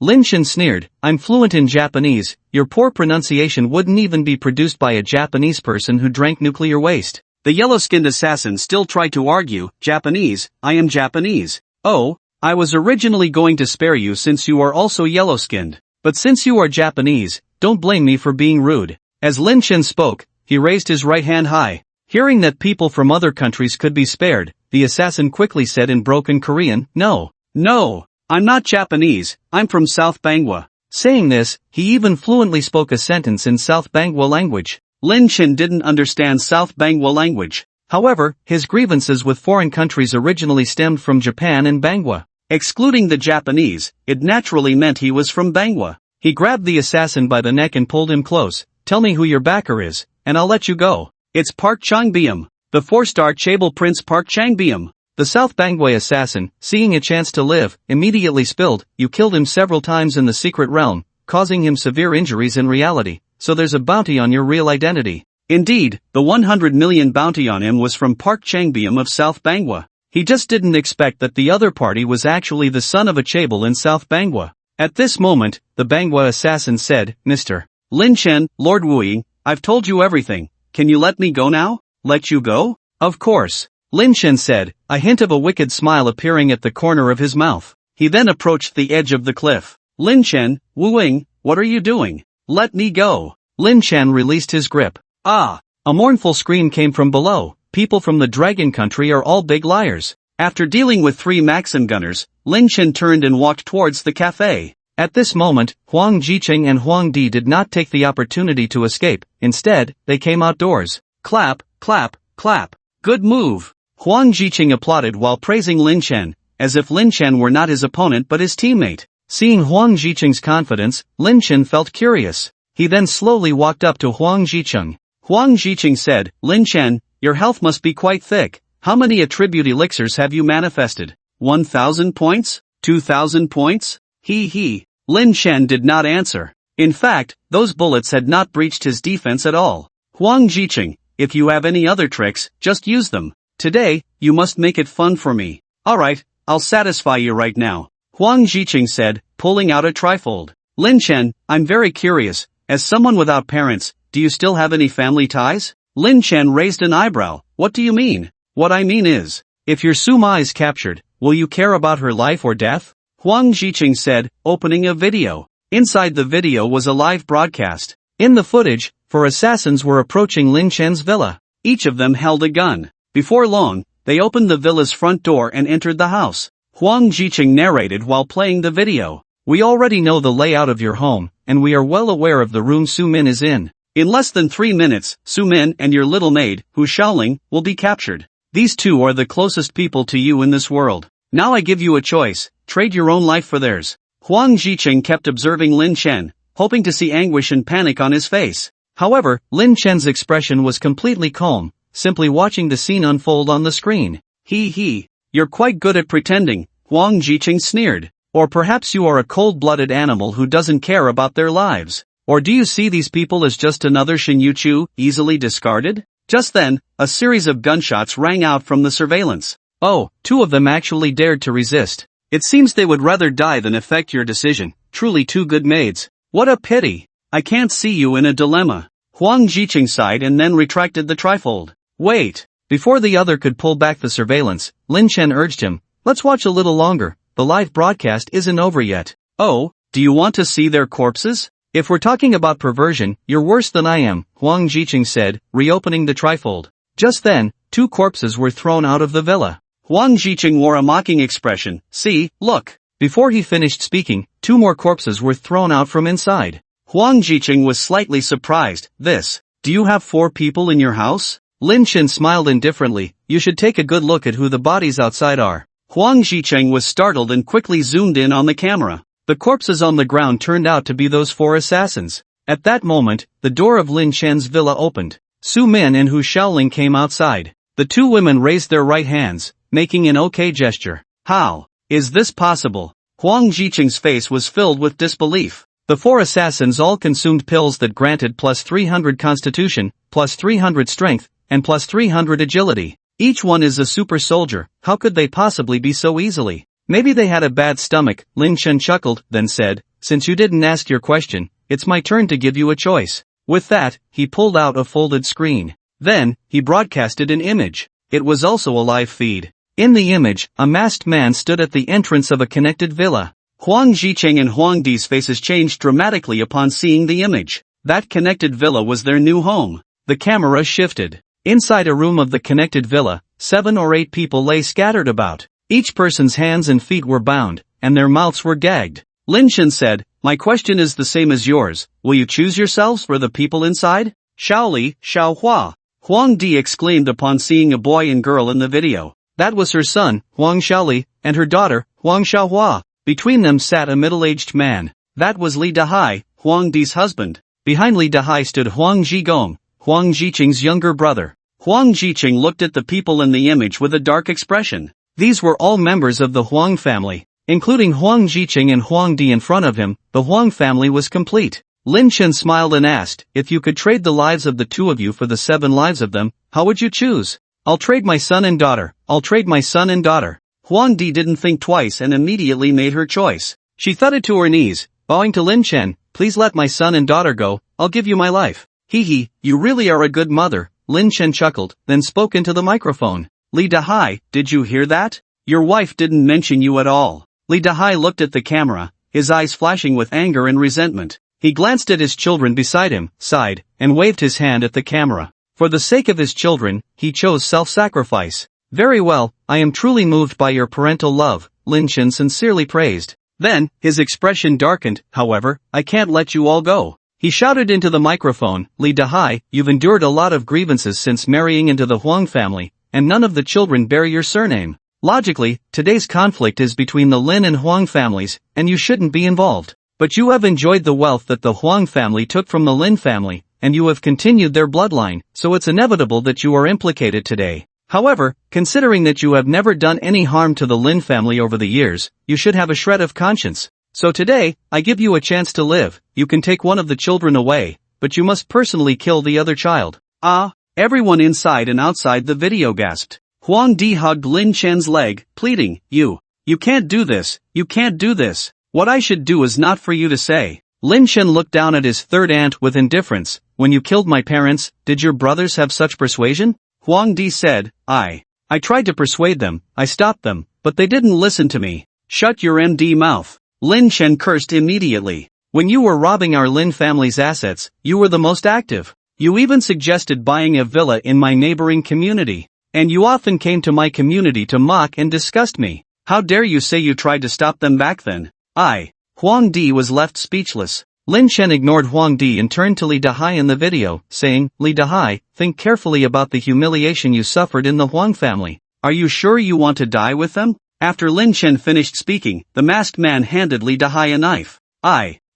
Lin Chen sneered, I'm fluent in Japanese, your poor pronunciation wouldn't even be produced by a Japanese person who drank nuclear waste. The yellow-skinned assassin still tried to argue, Japanese, I am Japanese. Oh, I was originally going to spare you since you are also yellow-skinned. But since you are Japanese, don't blame me for being rude. As Lin Chen spoke, he raised his right hand high. Hearing that people from other countries could be spared, the assassin quickly said in broken Korean, No, I'm not Japanese, I'm from South Bangwa. Saying this, he even fluently spoke a sentence in South Bangwa language. Lin Chen didn't understand South Bangwa language. However, his grievances with foreign countries originally stemmed from Japan and Bangwa. Excluding the Japanese, it naturally meant he was from Bangwa. He grabbed the assassin by the neck and pulled him close. Tell me who your backer is, and I'll let you go. It's Park Changbyeom, the 4-star Chaebol Prince Park Changbyeom. The South Bangway assassin, seeing a chance to live, immediately spilled, you killed him several times in the secret realm, causing him severe injuries in reality, so there's a bounty on your real identity. Indeed, the 100 million bounty on him was from Park Changbyeom of South Bangwa. He just didn't expect that the other party was actually the son of a Chaebol in South Bangwa. At this moment, the Bangwa assassin said, Mr. Lin Chen, Lord Wuying, I've told you everything. Can you let me go now? Let you go? Of course. Lin Chen said, a hint of a wicked smile appearing at the corner of his mouth. He then approached the edge of the cliff. Lin Chen, wooing, what are you doing? Let me go. Lin Chen released his grip. Ah! A mournful scream came from below. People from the Dragon Country are all big liars. After dealing with 3 Maxim gunners, Lin Chen turned and walked towards the cafe. At this moment, Huang Jiqing and Huang Di did not take the opportunity to escape. Instead, they came outdoors. Clap, clap, clap. Good move. Huang Jiqing applauded while praising Lin Chen, as if Lin Chen were not his opponent but his teammate. Seeing Huang Jiqing's confidence, Lin Chen felt curious. He then slowly walked up to Huang Jiqing. Huang Jiqing said, Lin Chen, your health must be quite thick. How many attribute elixirs have you manifested? 1,000 points? 2,000 points? He. Lin Chen did not answer. In fact, those bullets had not breached his defense at all. Huang Jiqing, if you have any other tricks, just use them. Today, you must make it fun for me. Alright, I'll satisfy you right now. Huang Jiqing said, pulling out a trifold. Lin Chen, I'm very curious, as someone without parents, do you still have any family ties? Lin Chen raised an eyebrow. What do you mean? What I mean is, if your Suma is captured, will you care about her life or death? Huang Jiqing said, opening a video. Inside the video was a live broadcast. In the footage, 4 assassins were approaching Lin Chen's villa. Each of them held a gun. Before long, they opened the villa's front door and entered the house. Huang Jiqing narrated while playing the video. We already know the layout of your home, and we are well aware of the room Su Min is in. In less than 3 minutes, Su Min and your little maid, Hu Shaoling, will be captured. These 2 are the closest people to you in this world. Now I give you a choice, trade your own life for theirs. Huang Jiqing kept observing Lin Chen, hoping to see anguish and panic on his face. However, Lin Chen's expression was completely calm, simply watching the scene unfold on the screen. You're quite good at pretending, Huang Jiqing sneered. Or perhaps you are a cold-blooded animal who doesn't care about their lives. Or do you see these people as just another Shinjuchu, easily discarded? Just then, a series of gunshots rang out from the surveillance. Oh, 2 of them actually dared to resist. It seems they would rather die than affect your decision. Truly 2 good maids. What a pity. I can't see you in a dilemma. Huang Jiqing sighed and then retracted the trifold. Wait. Before the other could pull back the surveillance, Lin Chen urged him. Let's watch a little longer. The live broadcast isn't over yet. Oh, do you want to see their corpses? If we're talking about perversion, you're worse than I am, Huang Jiqing said, reopening the trifold. Just then, 2 corpses were thrown out of the villa. Huang Jiqing wore a mocking expression. See, look. Before he finished speaking, 2 more corpses were thrown out from inside. Huang Jiqing was slightly surprised. Do you have 4 people in your house? Lin Chen smiled indifferently. You should take a good look at who the bodies outside are. Huang Jiqing was startled and quickly zoomed in on the camera. The corpses on the ground turned out to be those 4 assassins. At that moment, the door of Lin Chen's villa opened. Su Min and Hu Shaoling came outside. The 2 women raised their right hands, making an OK gesture. How is this possible? Huang Jiqing's face was filled with disbelief. The 4 assassins all consumed pills that granted plus 300 constitution, plus 300 strength, and plus 300 agility. Each one is a super soldier. How could they possibly be so easily? Maybe they had a bad stomach. Lin Chen chuckled, then said, since you didn't ask your question, it's my turn to give you a choice. With that, he pulled out a folded screen. Then, he broadcasted an image. It was also a live feed. In the image, a masked man stood at the entrance of a connected villa. Huang Jiqing and Huang Di's faces changed dramatically upon seeing the image. That connected villa was their new home. The camera shifted. Inside a room of the connected villa, 7 or 8 people lay scattered about. Each person's hands and feet were bound, and their mouths were gagged. Lin Chen said, my question is the same as yours. Will you choose yourselves for the people inside? Shaoli, Xiaohua. Huang Di exclaimed upon seeing a boy and girl in the video. That was her son, Huang Shaoli, and her daughter, Huang Xiaohua. Between them sat a middle-aged man. That was Li Dahai, Huang Di's husband. Behind Li Dahai stood Huang Jigong, Huang Jiqing's younger brother. Huang Jiqing looked at the people in the image with a dark expression. These were all members of the Huang family. Including Huang Jiqing and Huang Di in front of him, the Huang family was complete. Lin Chen smiled and asked, if you could trade the lives of the 2 of you for the 7 lives of them, how would you choose? I'll trade my son and daughter. I'll trade my son and daughter. Huang Di didn't think twice and immediately made her choice. She thudded to her knees, bowing to Lin Chen, please let my son and daughter go, I'll give you my life. You really are a good mother, Lin Chen chuckled, then spoke into the microphone. Li Dahai, did you hear that? Your wife didn't mention you at all. Li Dahai looked at the camera, his eyes flashing with anger and resentment. He glanced at his children beside him, sighed, and waved his hand at the camera. For the sake of his children, he chose self-sacrifice. Very well, I am truly moved by your parental love, Lin Chen sincerely praised. Then, his expression darkened. However, I can't let you all go. He shouted into the microphone, Li Dahai, you've endured a lot of grievances since marrying into the Huang family, and none of the children bear your surname. Logically, today's conflict is between the Lin and Huang families, and you shouldn't be involved. But you have enjoyed the wealth that the Huang family took from the Lin family, and you have continued their bloodline, so it's inevitable that you are implicated today. However, considering that you have never done any harm to the Lin family over the years, you should have a shred of conscience. So today, I give you a chance to live. You can take one of the children away, but you must personally kill the other child. Ah! Everyone inside and outside the video gasped. Huang Di hugged Lin Chen's leg, pleading, You can't do this, you can't do this. What I should do is not for you to say. Lin Chen looked down at his third aunt with indifference. When you killed my parents, did your brothers have such persuasion? Huang Di said, I tried to persuade them, I stopped them, but they didn't listen to me. Shut your MD mouth. Lin Chen cursed immediately. When you were robbing our Lin family's assets, you were the most active. You even suggested buying a villa in my neighboring community. And you often came to my community to mock and disgust me. How dare you say you tried to stop them back then? Huang Di was left speechless. Lin Chen ignored Huang Di and turned to Li Dahai in the video, saying, Li Dahai, think carefully about the humiliation you suffered in the Huang family. Are you sure you want to die with them? After Lin Chen finished speaking, the masked man handed Li Dahai a knife.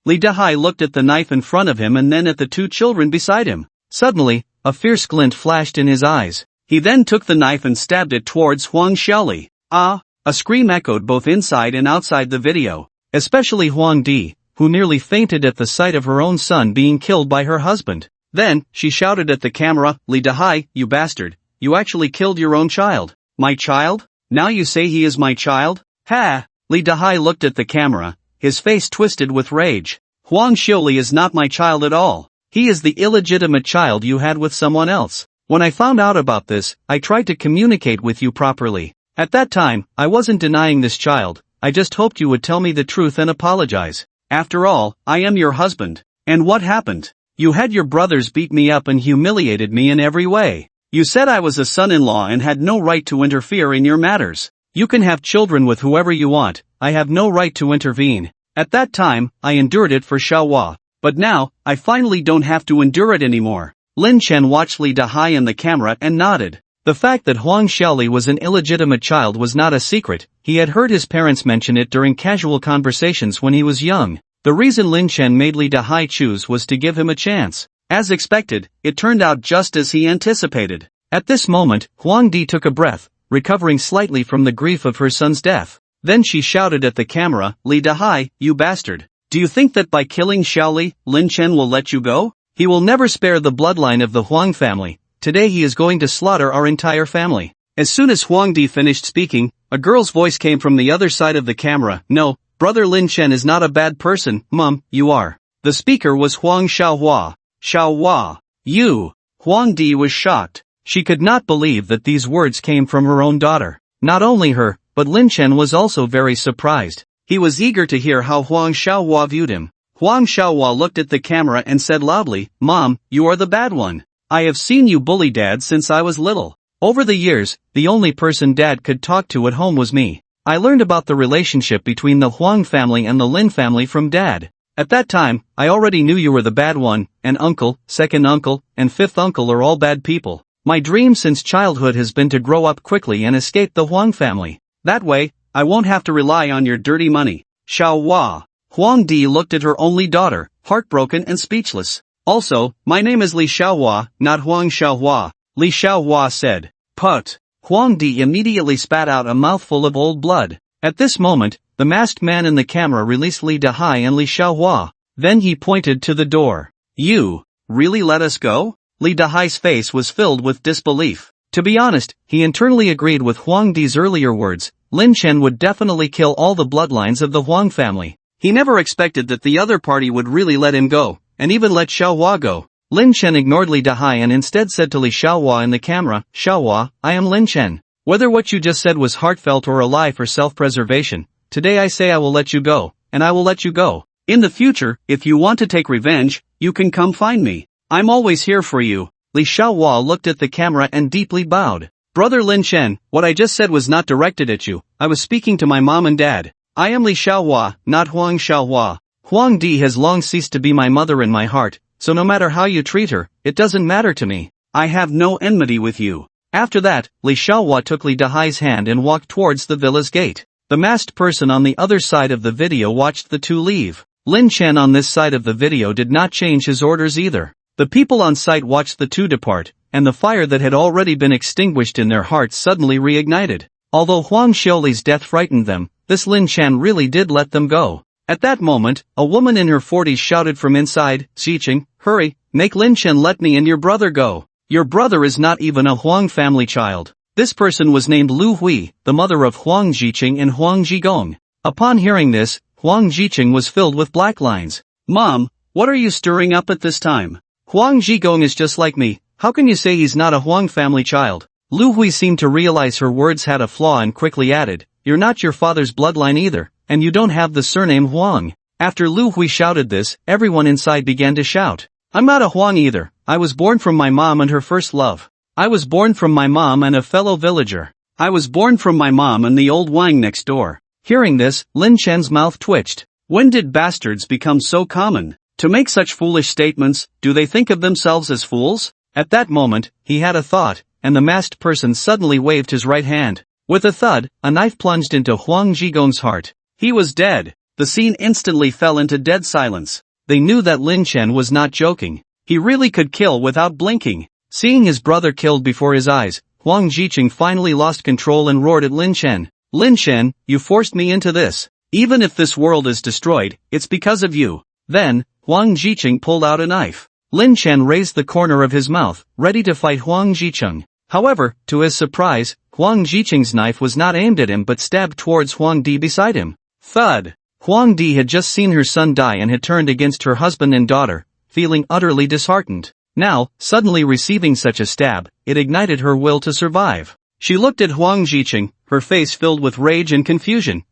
Li Dahai looked at the knife in front of him and then at the two children beside him. Suddenly, a fierce glint flashed in his eyes. He then took the knife and stabbed it towards Huang Xiaoli. A scream echoed both inside and outside the video. Especially Huang Di, who nearly fainted at the sight of her own son being killed by her husband. Then, she shouted at the camera, Li Dahai, you bastard, you actually killed your own child. My child? Now you say he is my child? Ha! Li Dahai looked at the camera, his face twisted with rage. Huang Xiaoli is not my child at all. He is the illegitimate child you had with someone else. When I found out about this, I tried to communicate with you properly. At that time, I wasn't denying this child, I just hoped you would tell me the truth and apologize. After all, I am your husband. And what happened? You had your brothers beat me up and humiliated me in every way. You said I was a son-in-law and had no right to interfere in your matters. You can have children with whoever you want, I have no right to intervene. At that time, I endured it for Xiaohua. But now, I finally don't have to endure it anymore. Lin Chen watched Li Dahai in the camera and nodded. The fact that Huang Xiaoli was an illegitimate child was not a secret, he had heard his parents mention it during casual conversations when he was young. The reason Lin Chen made Li Dahai choose was to give him a chance. As expected, it turned out just as he anticipated. At this moment, Huang Di took a breath, recovering slightly from the grief of her son's death. Then she shouted at the camera, Li Dahai, you bastard. Do you think that by killing Xiaoli, Lin Chen will let you go? He will never spare the bloodline of the Huang family. Today he is going to slaughter our entire family. As soon as Huang Di finished speaking, a girl's voice came from the other side of the camera. No, brother Lin Chen is not a bad person, Mum, you are. The speaker was Huang Xiaohua. Xiaohua. You. Huang Di was shocked. She could not believe that these words came from her own daughter. Not only her, but Lin Chen was also very surprised. He was eager to hear how Huang Xiaohua viewed him. Huang Xiaohua looked at the camera and said loudly, Mom, you are the bad one. I have seen you bully Dad since I was little. Over the years, the only person Dad could talk to at home was me. I learned about the relationship between the Huang family and the Lin family from Dad. At that time, I already knew you were the bad one, and uncle, second uncle, and fifth uncle are all bad people. My dream since childhood has been to grow up quickly and escape the Huang family. That way, I won't have to rely on your dirty money. Xiaohua. Huang Di looked at her only daughter, heartbroken and speechless. Also, my name is Li Xiaohua, not Huang Xiaohua, Li Xiaohua said. Put. Huang Di immediately spat out a mouthful of old blood. At this moment, the masked man in the camera released Li Dahai and Li Xiaohua. Then he pointed to the door. You really let us go? Li Dahai's face was filled with disbelief. To be honest, he internally agreed with Huang Di's earlier words. Lin Chen would definitely kill all the bloodlines of the Huang family. He never expected that the other party would really let him go, and even let Xiaohua go. Lin Chen ignored Li Dahai and instead said to Li Xiaohua in the camera, Xiaohua, I am Lin Chen. Whether what you just said was heartfelt or a lie for self-preservation, today I say I will let you go, and I will let you go. In the future, if you want to take revenge, you can come find me. I'm always here for you. Li Xiaohua looked at the camera and deeply bowed. Brother Lin Chen, what I just said was not directed at you. I was speaking to my mom and dad. I am Li Xiaohua, not Huang Xiaohua. Huang Di has long ceased to be my mother in my heart, so no matter how you treat her, it doesn't matter to me. I have no enmity with you. After that, Li Xiaohua took Li Dahai's hand and walked towards the villa's gate. The masked person on the other side of the video watched the two leave. Lin Chen on this side of the video did not change his orders either. The people on site watched the two depart, and the fire that had already been extinguished in their hearts suddenly reignited. Although Huang Xiuli's death frightened them, this Lin Chen really did let them go. At that moment, a woman in her 40s shouted from inside, Xiqing, hurry, make Lin Chen let me and your brother go. Your brother is not even a Huang family child. This person was named Lu Hui, the mother of Huang Jiqing and Huang Jigong. Upon hearing this, Huang Jiqing was filled with black lines. Mom, what are you stirring up at this time? Huang Jigong is just like me, how can you say he's not a Huang family child? Lu Hui seemed to realize her words had a flaw and quickly added, you're not your father's bloodline either, and you don't have the surname Huang. After Lu Hui shouted this, everyone inside began to shout. I'm not a Huang either, I was born from my mom and her first love. I was born from my mom and a fellow villager. I was born from my mom and the old Wang next door. Hearing this, Lin Chen's mouth twitched. When did bastards become so common? To make such foolish statements, do they think of themselves as fools? At that moment, he had a thought, and the masked person suddenly waved his right hand. With a thud, a knife plunged into Huang Jigong's heart. He was dead. The scene instantly fell into dead silence. They knew that Lin Chen was not joking. He really could kill without blinking. Seeing his brother killed before his eyes, Huang Jiqing finally lost control and roared at Lin Chen. Lin Chen, you forced me into this. Even if this world is destroyed, it's because of you. Then, Huang Jiqing pulled out a knife. Lin Chen raised the corner of his mouth, ready to fight Huang Jiqing. However, to his surprise, Huang Jiqing's knife was not aimed at him but stabbed towards Huang Di beside him. Thud! Huang Di had just seen her son die and had turned against her husband and daughter, feeling utterly disheartened. Now, suddenly receiving such a stab, it ignited her will to survive. She looked at Huang Jiqing, her face filled with rage and confusion.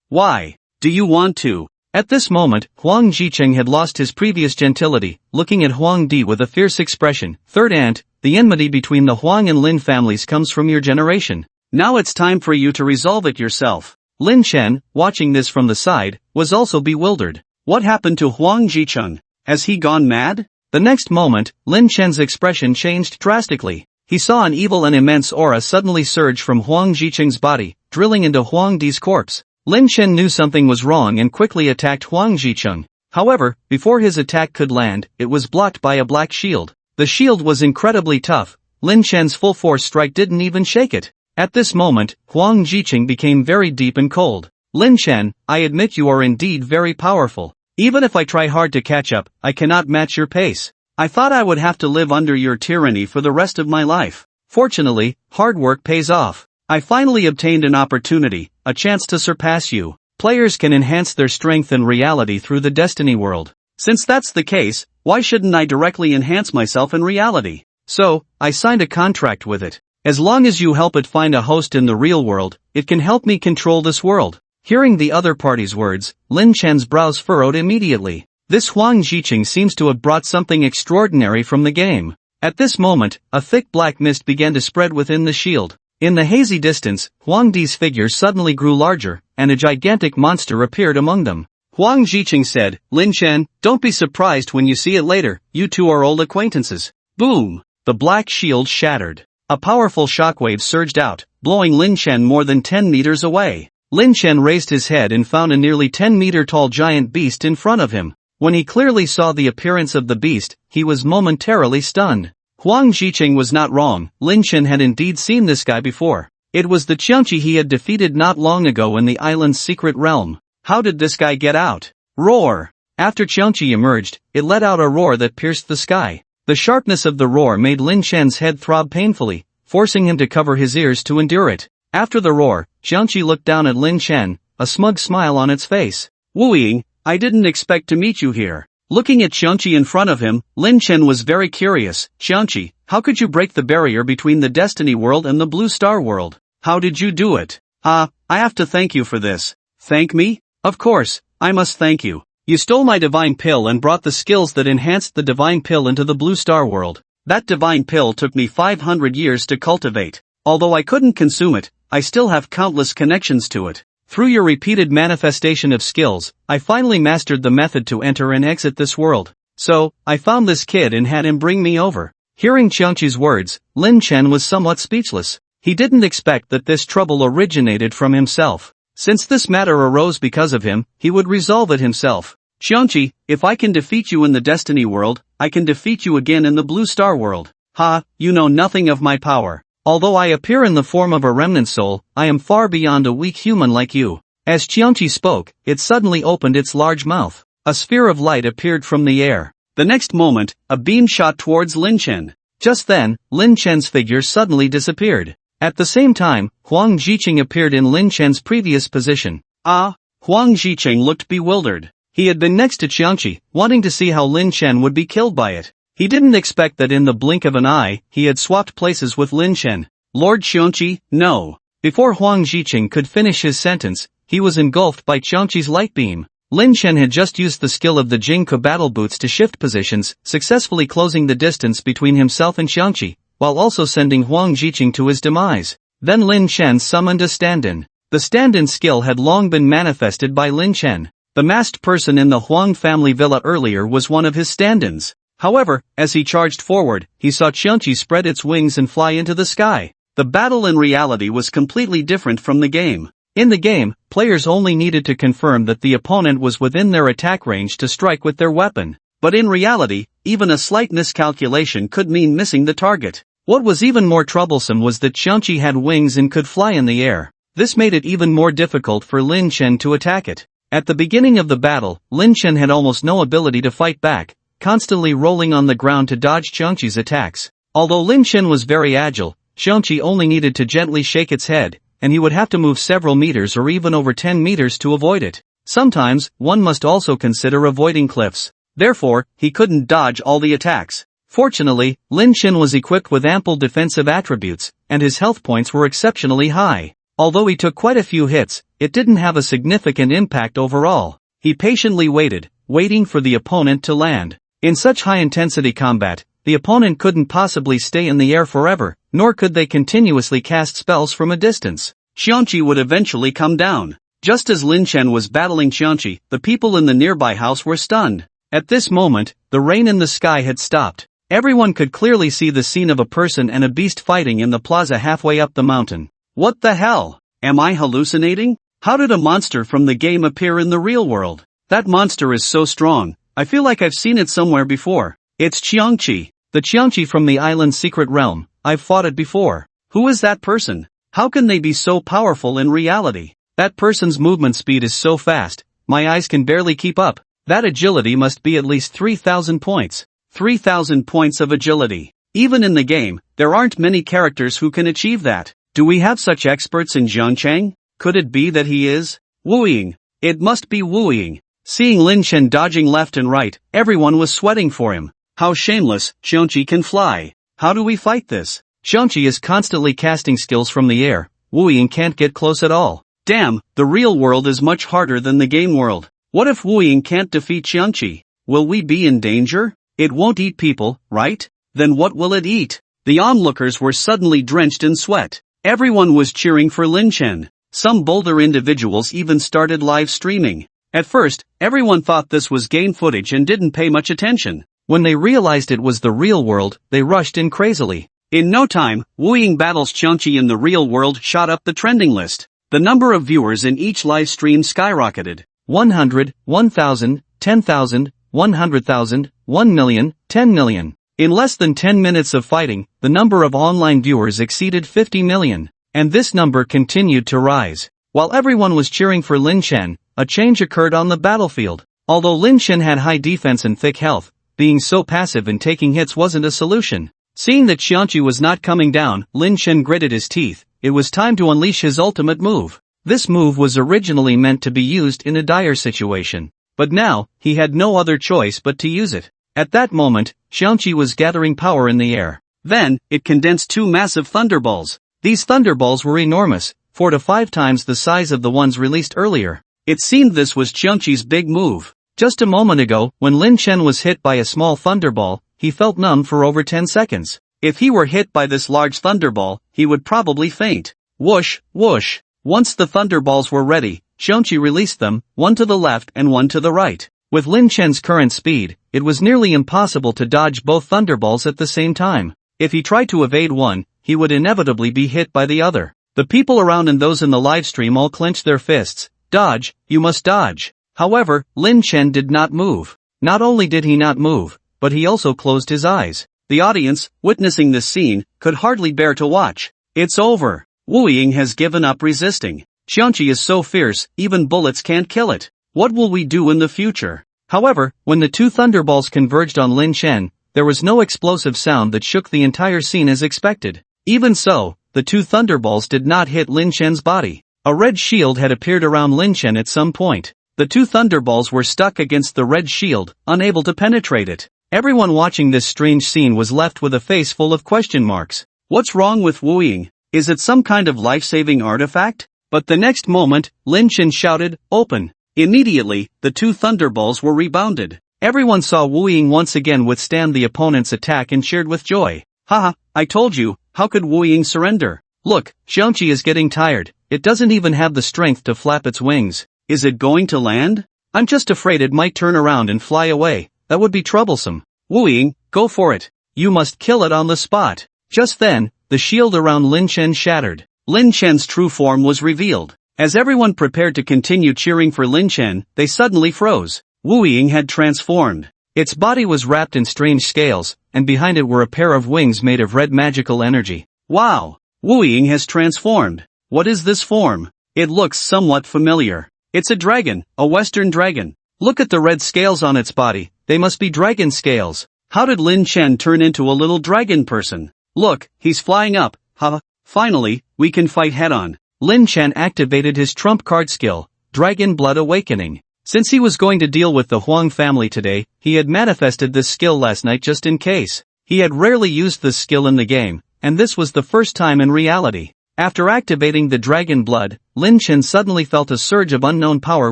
Why? Do you want to? At this moment, Huang Jiqing had lost his previous gentility, looking at Huang Di with a fierce expression. Third aunt, the enmity between the Huang and Lin families comes from your generation. Now it's time for you to resolve it yourself. Lin Chen, watching this from the side, was also bewildered. What happened to Huang Jiqing? Has he gone mad? The next moment, Lin Chen's expression changed drastically. He saw an evil and immense aura suddenly surge from Huang Jiqing's body, drilling into Huang Di's corpse. Lin Chen knew something was wrong and quickly attacked Huang Jiqing. However, before his attack could land, it was blocked by a black shield. The shield was incredibly tough. Lin Chen's full force strike didn't even shake it. At this moment, Huang Jiqing became very deep and cold. Lin Chen, I admit you are indeed very powerful. Even if I try hard to catch up, I cannot match your pace. I thought I would have to live under your tyranny for the rest of my life. Fortunately, hard work pays off. I finally obtained an opportunity, a chance to surpass you. Players can enhance their strength and reality through the Destiny world. Since that's the case, why shouldn't I directly enhance myself in reality? So, I signed a contract with it. As long as you help it find a host in the real world, it can help me control this world. Hearing the other party's words, Lin Chen's brows furrowed immediately. This Huang Jiqing seems to have brought something extraordinary from the game. At this moment, a thick black mist began to spread within the shield. In the hazy distance, Huang Di's figure suddenly grew larger, and a gigantic monster appeared among them. Huang Jiqing said, Lin Chen, don't be surprised when you see it later, you two are old acquaintances. Boom! The black shield shattered. A powerful shockwave surged out, blowing Lin Chen more than 10 meters away. Lin Chen raised his head and found a nearly 10-meter-tall giant beast in front of him. When he clearly saw the appearance of the beast, he was momentarily stunned. Huang Jiqing was not wrong, Lin Chen had indeed seen this guy before. It was the Qiangqi he had defeated not long ago in the island's secret realm. How did this guy get out? Roar! After Qiangqi emerged, it let out a roar that pierced the sky. The sharpness of the roar made Lin Chen's head throb painfully, forcing him to cover his ears to endure it. After the roar, Qiangqi looked down at Lin Chen, a smug smile on its face. Wu Ying, I didn't expect to meet you here. Looking at Qiangqi in front of him, Lin Chen was very curious. Qiangqi, how could you break the barrier between the Destiny world and the Blue Star world? How did you do it? I have to thank you for this. Thank me? Of course, I must thank you. You stole my divine pill and brought the skills that enhanced the divine pill into the Blue Star world. That divine pill took me 500 years to cultivate. Although I couldn't consume it, I still have countless connections to it. Through your repeated manifestation of skills, I finally mastered the method to enter and exit this world. So, I found this kid and had him bring me over. Hearing Qiangqi's words, Lin Chen was somewhat speechless. He didn't expect that this trouble originated from himself. Since this matter arose because of him, he would resolve it himself. Qiangqi, if I can defeat you in the Destiny world, I can defeat you again in the Blue Star world. Ha, you know nothing of my power. Although I appear in the form of a remnant soul, I am far beyond a weak human like you. As Qiangqi spoke, it suddenly opened its large mouth. A sphere of light appeared from the air. The next moment, a beam shot towards Lin Chen. Just then, Lin Chen's figure suddenly disappeared. At the same time, Huang Ziqing appeared in Lin Chen's previous position. Huang Ziqing looked bewildered. He had been next to Qiangqi, wanting to see how Lin Chen would be killed by it. He didn't expect that in the blink of an eye, he had swapped places with Lin Chen. Lord Qiangqi, no. Before Huang Ziqing could finish his sentence, he was engulfed by Qiangqi's light beam. Lin Chen had just used the skill of the Jingke battle boots to shift positions, successfully closing the distance between himself and Qiangqi, while also sending Huang Ziqing to his demise. Then Lin Chen summoned a stand-in. The stand-in skill had long been manifested by Lin Chen. The masked person in the Huang family villa earlier was one of his stand-ins. However, as he charged forward, he saw Qiangqi spread its wings and fly into the sky. The battle in reality was completely different from the game. In the game, players only needed to confirm that the opponent was within their attack range to strike with their weapon. But in reality, even a slight miscalculation could mean missing the target. What was even more troublesome was that Qiangqi had wings and could fly in the air. This made it even more difficult for Lin Chen to attack it. At the beginning of the battle, Lin Chen had almost no ability to fight back, constantly rolling on the ground to dodge Qiangqi's attacks. Although Lin Chen was very agile, Qiangqi only needed to gently shake its head, and he would have to move several meters or even over 10 meters to avoid it. Sometimes, one must also consider avoiding cliffs. Therefore, he couldn't dodge all the attacks. Fortunately, Lin Chen was equipped with ample defensive attributes, and his health points were exceptionally high. Although he took quite a few hits, it didn't have a significant impact overall. He patiently waited, waiting for the opponent to land. In such high-intensity combat, the opponent couldn't possibly stay in the air forever, nor could they continuously cast spells from a distance. Qiangqi would eventually come down. Just as Lin Chen was battling Qiangqi, the people in the nearby house were stunned. At this moment, the rain in the sky had stopped. Everyone could clearly see the scene of a person and a beast fighting in the plaza halfway up the mountain. What the hell? Am I hallucinating? How did a monster from the game appear in the real world? That monster is so strong. I feel like I've seen it somewhere before. It's Qiangqi. The Qiangqi from the island's secret realm. I've fought it before. Who is that person? How can they be so powerful in reality? That person's movement speed is so fast, my eyes can barely keep up. That agility must be at least 3,000 points. 3,000 points of agility. Even in the game, there aren't many characters who can achieve that. Do we have such experts in Zhangcheng? Could it be that he is? Wu Ying. It must be Wu Ying. Seeing Lin Chen dodging left and right, everyone was sweating for him. How shameless, Qiangqi can fly. How do we fight this? Qiangqi is constantly casting skills from the air. Wu Ying can't get close at all. Damn, the real world is much harder than the game world. What if Wu Ying can't defeat Qiangqi? Will we be in danger? It won't eat people, right? Then what will it eat? The onlookers were suddenly drenched in sweat. Everyone was cheering for Lin Chen. Some bolder individuals even started live streaming. At first, everyone thought this was game footage and didn't pay much attention. When they realized it was the real world, they rushed in crazily. In no time, Wu Ying battles Qiangqi in the real world shot up the trending list. The number of viewers in each live stream skyrocketed. 100, 1,000, 10,000, 100,000, 1 million, 10 million. In less than 10 minutes of fighting, the number of online viewers exceeded 50 million. And this number continued to rise. While everyone was cheering for Lin Chen, a change occurred on the battlefield. Although Lin Chen had high defense and thick health, being so passive and taking hits wasn't a solution. Seeing that Qiangqi was not coming down, Lin Chen gritted his teeth. It was time to unleash his ultimate move. This move was originally meant to be used in a dire situation. But now, he had no other choice but to use it. At that moment, Qiangqi was gathering power in the air. Then, it condensed two massive thunderballs. These thunderballs were enormous, 4 to 5 times the size of the ones released earlier. It seemed this was Qiangqi's big move. Just a moment ago, when Lin Chen was hit by a small thunderball, he felt numb for over 10 seconds. If he were hit by this large thunderball, he would probably faint. Whoosh, whoosh. Once the thunderballs were ready, Qiangqi released them, one to the left and one to the right. With Lin Chen's current speed, it was nearly impossible to dodge both thunderballs at the same time. If he tried to evade one, he would inevitably be hit by the other. The people around and those in the livestream all clenched their fists. Dodge, you must dodge. However, Lin Chen did not move. Not only did he not move, but he also closed his eyes. The audience, witnessing this scene, could hardly bear to watch. It's over. Wu Ying has given up resisting. Qiangqi is so fierce, even bullets can't kill it. What will we do in the future? However, when the two thunderballs converged on Lin Chen, there was no explosive sound that shook the entire scene as expected. Even so, the two thunderballs did not hit Lin Chen's body. A red shield had appeared around Lin Chen at some point. The two thunderballs were stuck against the red shield, unable to penetrate it. Everyone watching this strange scene was left with a face full of question marks. What's wrong with Wu Ying? Is it some kind of life-saving artifact? But the next moment, Lin Chen shouted, "Open!" Immediately, the two thunderballs were rebounded. Everyone saw Wu Ying once again withstand the opponent's attack and cheered with joy. Haha, I told you, how could Wu Ying surrender? Look, Qiangqi is getting tired. It doesn't even have the strength to flap its wings. Is it going to land? I'm just afraid it might turn around and fly away. That would be troublesome. Wu Ying, go for it. You must kill it on the spot. Just then, the shield around Lin Chen shattered. Lin Chen's true form was revealed. As everyone prepared to continue cheering for Lin Chen, they suddenly froze. Wu Ying had transformed. Its body was wrapped in strange scales, and behind it were a pair of wings made of red magical energy. Wow! Wu Ying has transformed. What is this form? It looks somewhat familiar. It's a dragon, a Western dragon. Look at the red scales on its body, they must be dragon scales. How did Lin Chen turn into a little dragon person? Look, he's flying up, haha. Finally, we can fight head-on. Lin Chen activated his trump card skill, Dragon Blood Awakening. Since he was going to deal with the Huang family today, he had manifested this skill last night just in case. He had rarely used this skill in the game, and this was the first time in reality. After activating the Dragon Blood, Lin Chen suddenly felt a surge of unknown power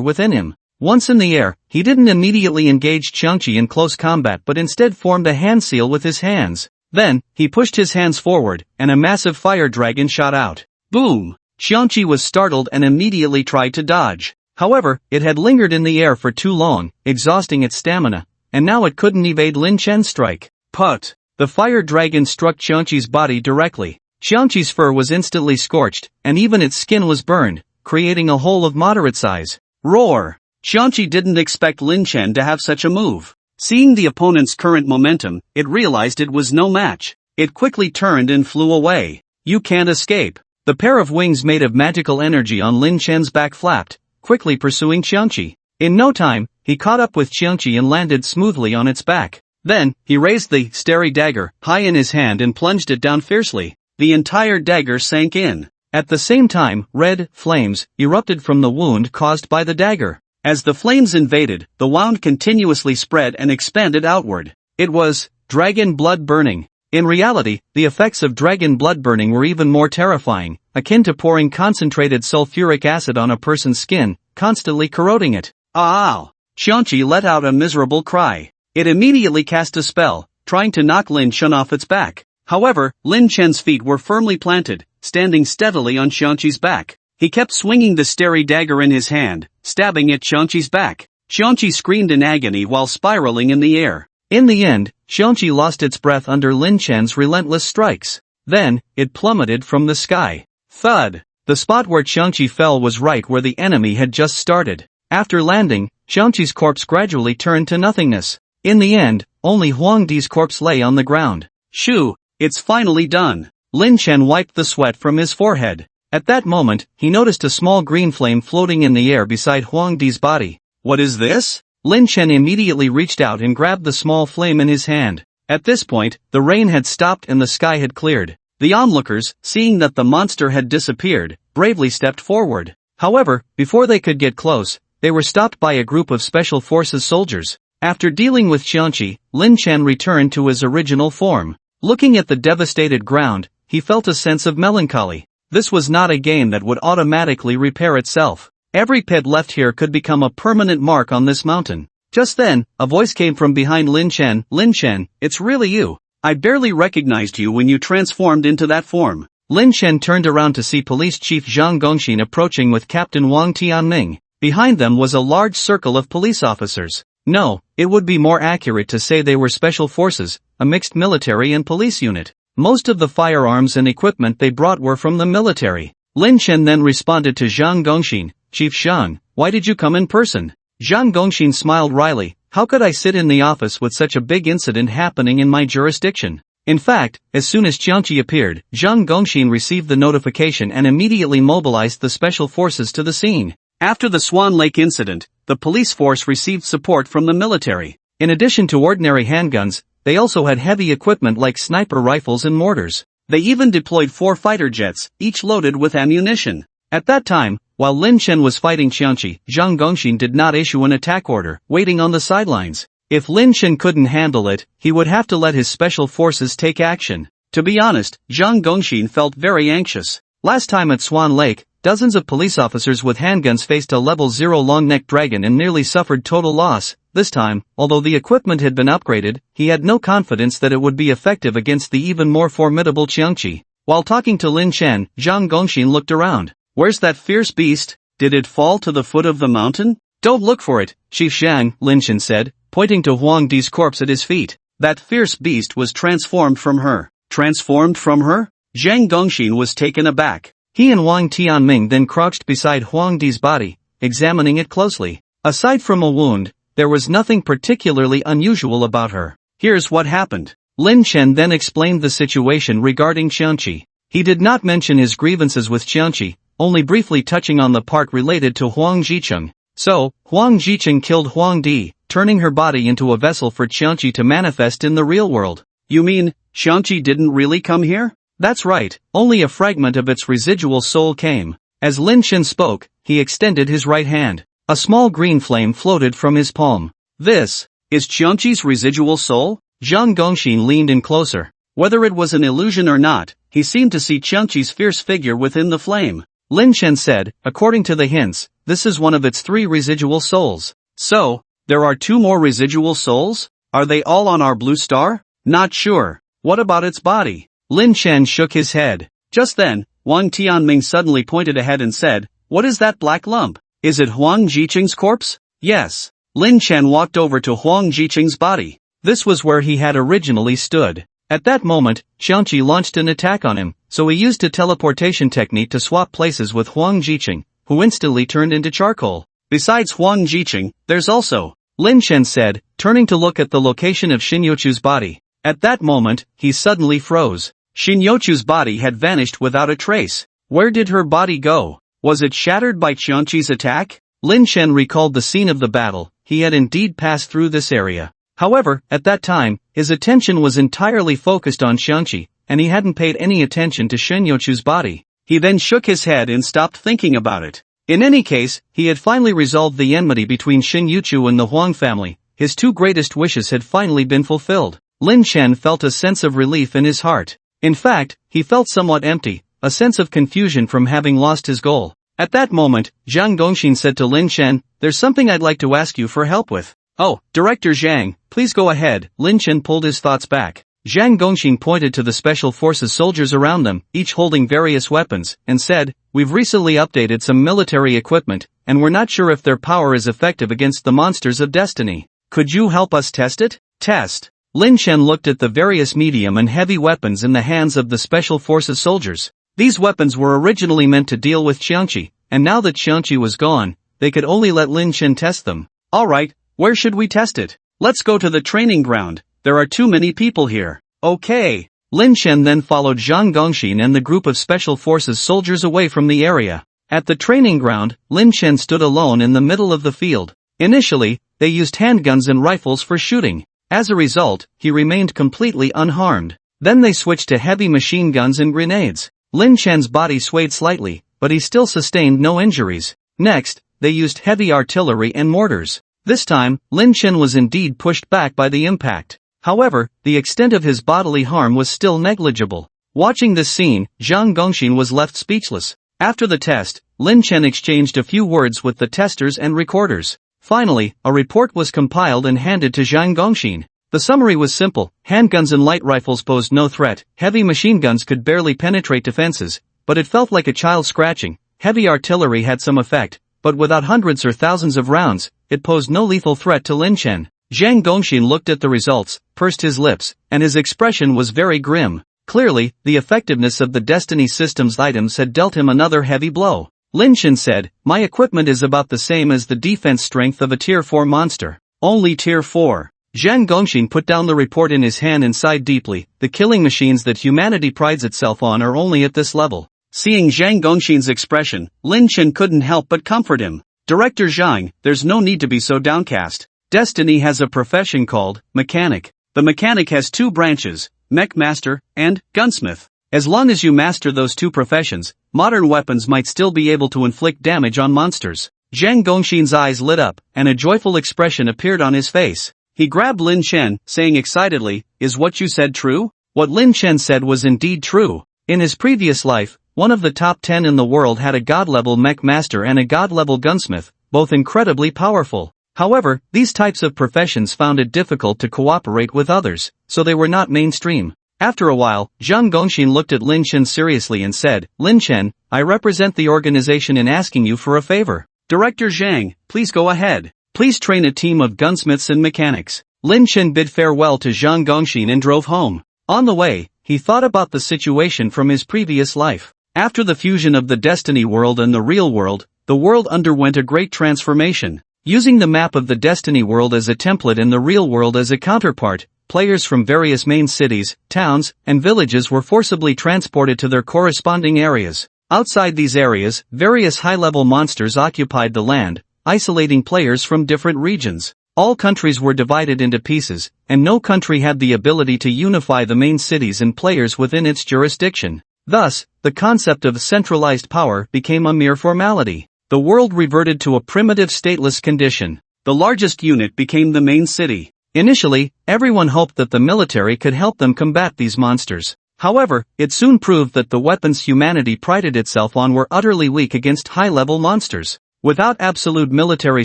within him. Once in the air, he didn't immediately engage Qiangqi in close combat but instead formed a hand seal with his hands. Then, he pushed his hands forward, and a massive fire dragon shot out. Boom! Qiangqi was startled and immediately tried to dodge. However, it had lingered in the air for too long, exhausting its stamina, and now it couldn't evade Lin Chen's strike. Put! The fire dragon struck Qiangqi's body directly. Qiangqi's fur was instantly scorched, and even its skin was burned, creating a hole of moderate size. Roar! Qiangqi didn't expect Lin Chen to have such a move. Seeing the opponent's current momentum, it realized it was no match. It quickly turned and flew away. You can't escape. The pair of wings made of magical energy on Lin Chen's back flapped, quickly pursuing Qiangqi. In no time, he caught up with Qiangqi and landed smoothly on its back. Then, he raised the starry dagger high in his hand and plunged it down fiercely. The entire dagger sank in. At the same time, red flames erupted from the wound caused by the dagger. As the flames invaded, the wound continuously spread and expanded outward. It was dragon blood burning. In reality, the effects of dragon blood burning were even more terrifying, akin to pouring concentrated sulfuric acid on a person's skin, constantly corroding it. Ow! Qiangqi let out a miserable cry. It immediately cast a spell, trying to knock Lin Chen off its back. However, Lin Chen's feet were firmly planted, standing steadily on Qiangqi's back. He kept swinging the starry dagger in his hand, stabbing at Qiangqi's back. Qiangqi screamed in agony while spiraling in the air. In the end, Qiangqi lost its breath under Lin Chen's relentless strikes. Then, it plummeted from the sky. Thud! The spot where Qiangqi fell was right where the enemy had just started. After landing, Qiangqi's corpse gradually turned to nothingness. In the end, only Huang Di's corpse lay on the ground. Shoo! It's finally done. Lin Chen wiped the sweat from his forehead. At that moment, he noticed a small green flame floating in the air beside Huang Di's body. What is this? Lin Chen immediately reached out and grabbed the small flame in his hand. At this point, the rain had stopped and the sky had cleared. The onlookers, seeing that the monster had disappeared, bravely stepped forward. However, before they could get close, they were stopped by a group of special forces soldiers. After dealing with Qiangqi, Lin Chen returned to his original form. Looking at the devastated ground, he felt a sense of melancholy. This was not a game that would automatically repair itself. Every pit left here could become a permanent mark on this mountain. Just then, a voice came from behind Lin Chen. Lin Chen, it's really you. I barely recognized you when you transformed into that form. Lin Chen turned around to see Police Chief Zhang Gongxin approaching with Captain Wang Tianming. Behind them was a large circle of police officers. No, it would be more accurate to say they were special forces, a mixed military and police unit. Most of the firearms and equipment they brought were from the military. Lin Chen then responded to Zhang Gongxin, Chief Zhang, why did you come in person? Zhang Gongxin smiled wryly, how could I sit in the office with such a big incident happening in my jurisdiction? In fact, as soon as Qiangqi appeared, Zhang Gongxin received the notification and immediately mobilized the special forces to the scene. After the Swan Lake incident, the police force received support from the military. In addition to ordinary handguns, they also had heavy equipment like sniper rifles and mortars. They even deployed 4 fighter jets, each loaded with ammunition. At that time, while Lin Chen was fighting Qiangqi, Zhang Gongxin did not issue an attack order, waiting on the sidelines. If Lin Chen couldn't handle it, he would have to let his special forces take action. To be honest, Zhang Gongxin felt very anxious. Last time at Swan Lake, dozens of police officers with handguns faced a level 0 long-necked dragon and nearly suffered total loss. This time, although the equipment had been upgraded, he had no confidence that it would be effective against the even more formidable Qiangqi. While talking to Lin Chen, Zhang Gongxin looked around. Where's that fierce beast? Did it fall to the foot of the mountain? Don't look for it, Chief Zhang, Lin Chen said, pointing to Huang Di's corpse at his feet. That fierce beast was transformed from her. Transformed from her? Zhang Gongxin was taken aback. He and Wang Tianming then crouched beside Huang Di's body, examining it closely. Aside from a wound, there was nothing particularly unusual about her. Here's what happened. Lin Chen then explained the situation regarding Qiangqi. He did not mention his grievances with Qiangqi, only briefly touching on the part related to Huang Jicheng. So, Huang Jicheng killed Huang Di, turning her body into a vessel for Qiangqi to manifest in the real world. You mean, Qiangqi didn't really come here? That's right, only a fragment of its residual soul came. As Lin Chen spoke, he extended his right hand. A small green flame floated from his palm. This is Qiangqi's residual soul? Zhang Gongxin leaned in closer. Whether it was an illusion or not, he seemed to see Qiangqi's fierce figure within the flame. Lin Chen said, according to the hints, this is one of its 3 residual souls. So, there are 2 more residual souls? Are they all on our blue star? Not sure. What about its body? Lin Chen shook his head. Just then, Wang Tianming suddenly pointed ahead and said, what is that black lump? Is it Huang Jicheng's corpse? Yes. Lin Chen walked over to Huang Jicheng's body. This was where he had originally stood. At that moment, Qiangqi launched an attack on him, so he used a teleportation technique to swap places with Huang Jicheng, who instantly turned into charcoal. Besides Huang Jicheng, there's also, Lin Chen said, turning to look at the location of Xinyochu's body. At that moment, he suddenly froze. Xinyochu's body had vanished without a trace. Where did her body go? Was it shattered by Qiangqi's attack? Lin Chen recalled the scene of the battle. He had indeed passed through this area. However, at that time, his attention was entirely focused on Qiangqi, and he hadn't paid any attention to Xinyochu's body. He then shook his head and stopped thinking about it. In any case, he had finally resolved the enmity between Xinyochu and the Huang family. His 2 greatest wishes had finally been fulfilled. Lin Chen felt a sense of relief in his heart. In fact, he felt somewhat empty, a sense of confusion from having lost his goal. At that moment, Zhang Gongxin said to Lin Chen, there's something I'd like to ask you for help with. Oh, Director Zhang, please go ahead. Lin Chen pulled his thoughts back. Zhang Gongxin pointed to the special forces soldiers around them, each holding various weapons, and said, we've recently updated some military equipment, and we're not sure if their power is effective against the monsters of destiny. Could you help us test it? Test. Lin Chen looked at the various medium and heavy weapons in the hands of the special forces soldiers. These weapons were originally meant to deal with Qiangqi, and now that Qiangqi was gone, they could only let Lin Chen test them. Alright, where should we test it? Let's go to the training ground. There are too many people here. Okay. Lin Chen then followed Zhang Gongxin and the group of special forces soldiers away from the area. At the training ground, Lin Chen stood alone in the middle of the field. Initially, they used handguns and rifles for shooting. As a result, he remained completely unharmed. Then they switched to heavy machine guns and grenades. Lin Chen's body swayed slightly, but he still sustained no injuries. Next, they used heavy artillery and mortars. This time, Lin Chen was indeed pushed back by the impact. However, the extent of his bodily harm was still negligible. Watching this scene, Zhang Gongxin was left speechless. After the test, Lin Chen exchanged a few words with the testers and recorders. Finally, a report was compiled and handed to Zhang Gongxin. The summary was simple: handguns and light rifles posed no threat, heavy machine guns could barely penetrate defenses, but it felt like a child scratching. Heavy artillery had some effect, but without hundreds or thousands of rounds, it posed no lethal threat to Lin Chen. Zhang Gongxin looked at the results, pursed his lips, and his expression was very grim. Clearly, the effectiveness of the Destiny Systems items had dealt him another heavy blow. Lin Chen said, "My equipment is about the same as the defense strength of a Tier 4 monster. Only Tier 4. Zhang Gongxin put down the report in his hand and sighed deeply. The killing machines that humanity prides itself on are only at this level. Seeing Zhang Gongxin's expression, Lin Chen couldn't help but comfort him. Director Zhang, there's no need to be so downcast. Destiny has a profession called mechanic. The mechanic has two branches, mech master and gunsmith. As long as you master those two professions, modern weapons might still be able to inflict damage on monsters." Zhang Gongxin's eyes lit up, and a joyful expression appeared on his face. He grabbed Lin Chen, saying excitedly, "Is what you said true?" What Lin Chen said was indeed true. In his previous life, one of the top 10 in the world had a god-level mech master and a god-level gunsmith, both incredibly powerful. However, these types of professions found it difficult to cooperate with others, so they were not mainstream. After a while, Zhang Gongxin looked at Lin Chen seriously and said, "Lin Chen, I represent the organization in asking you for a favor. Director Zhang, please go ahead. Please train a team of gunsmiths and mechanics." Lin Chen bid farewell to Zhang Gongxin and drove home. On the way, he thought about the situation from his previous life. After the fusion of the Destiny world and the real world, the world underwent a great transformation. Using the map of the Destiny world as a template and the real world as a counterpart, players from various main cities, towns, and villages were forcibly transported to their corresponding areas. Outside these areas, various high-level monsters occupied the land, isolating players from different regions. All countries were divided into pieces, and no country had the ability to unify the main cities and players within its jurisdiction. Thus, the concept of centralized power became a mere formality. The world reverted to a primitive stateless condition. The largest unit became the main city. Initially, everyone hoped that the military could help them combat these monsters. However, it soon proved that the weapons humanity prided itself on were utterly weak against high-level monsters. Without absolute military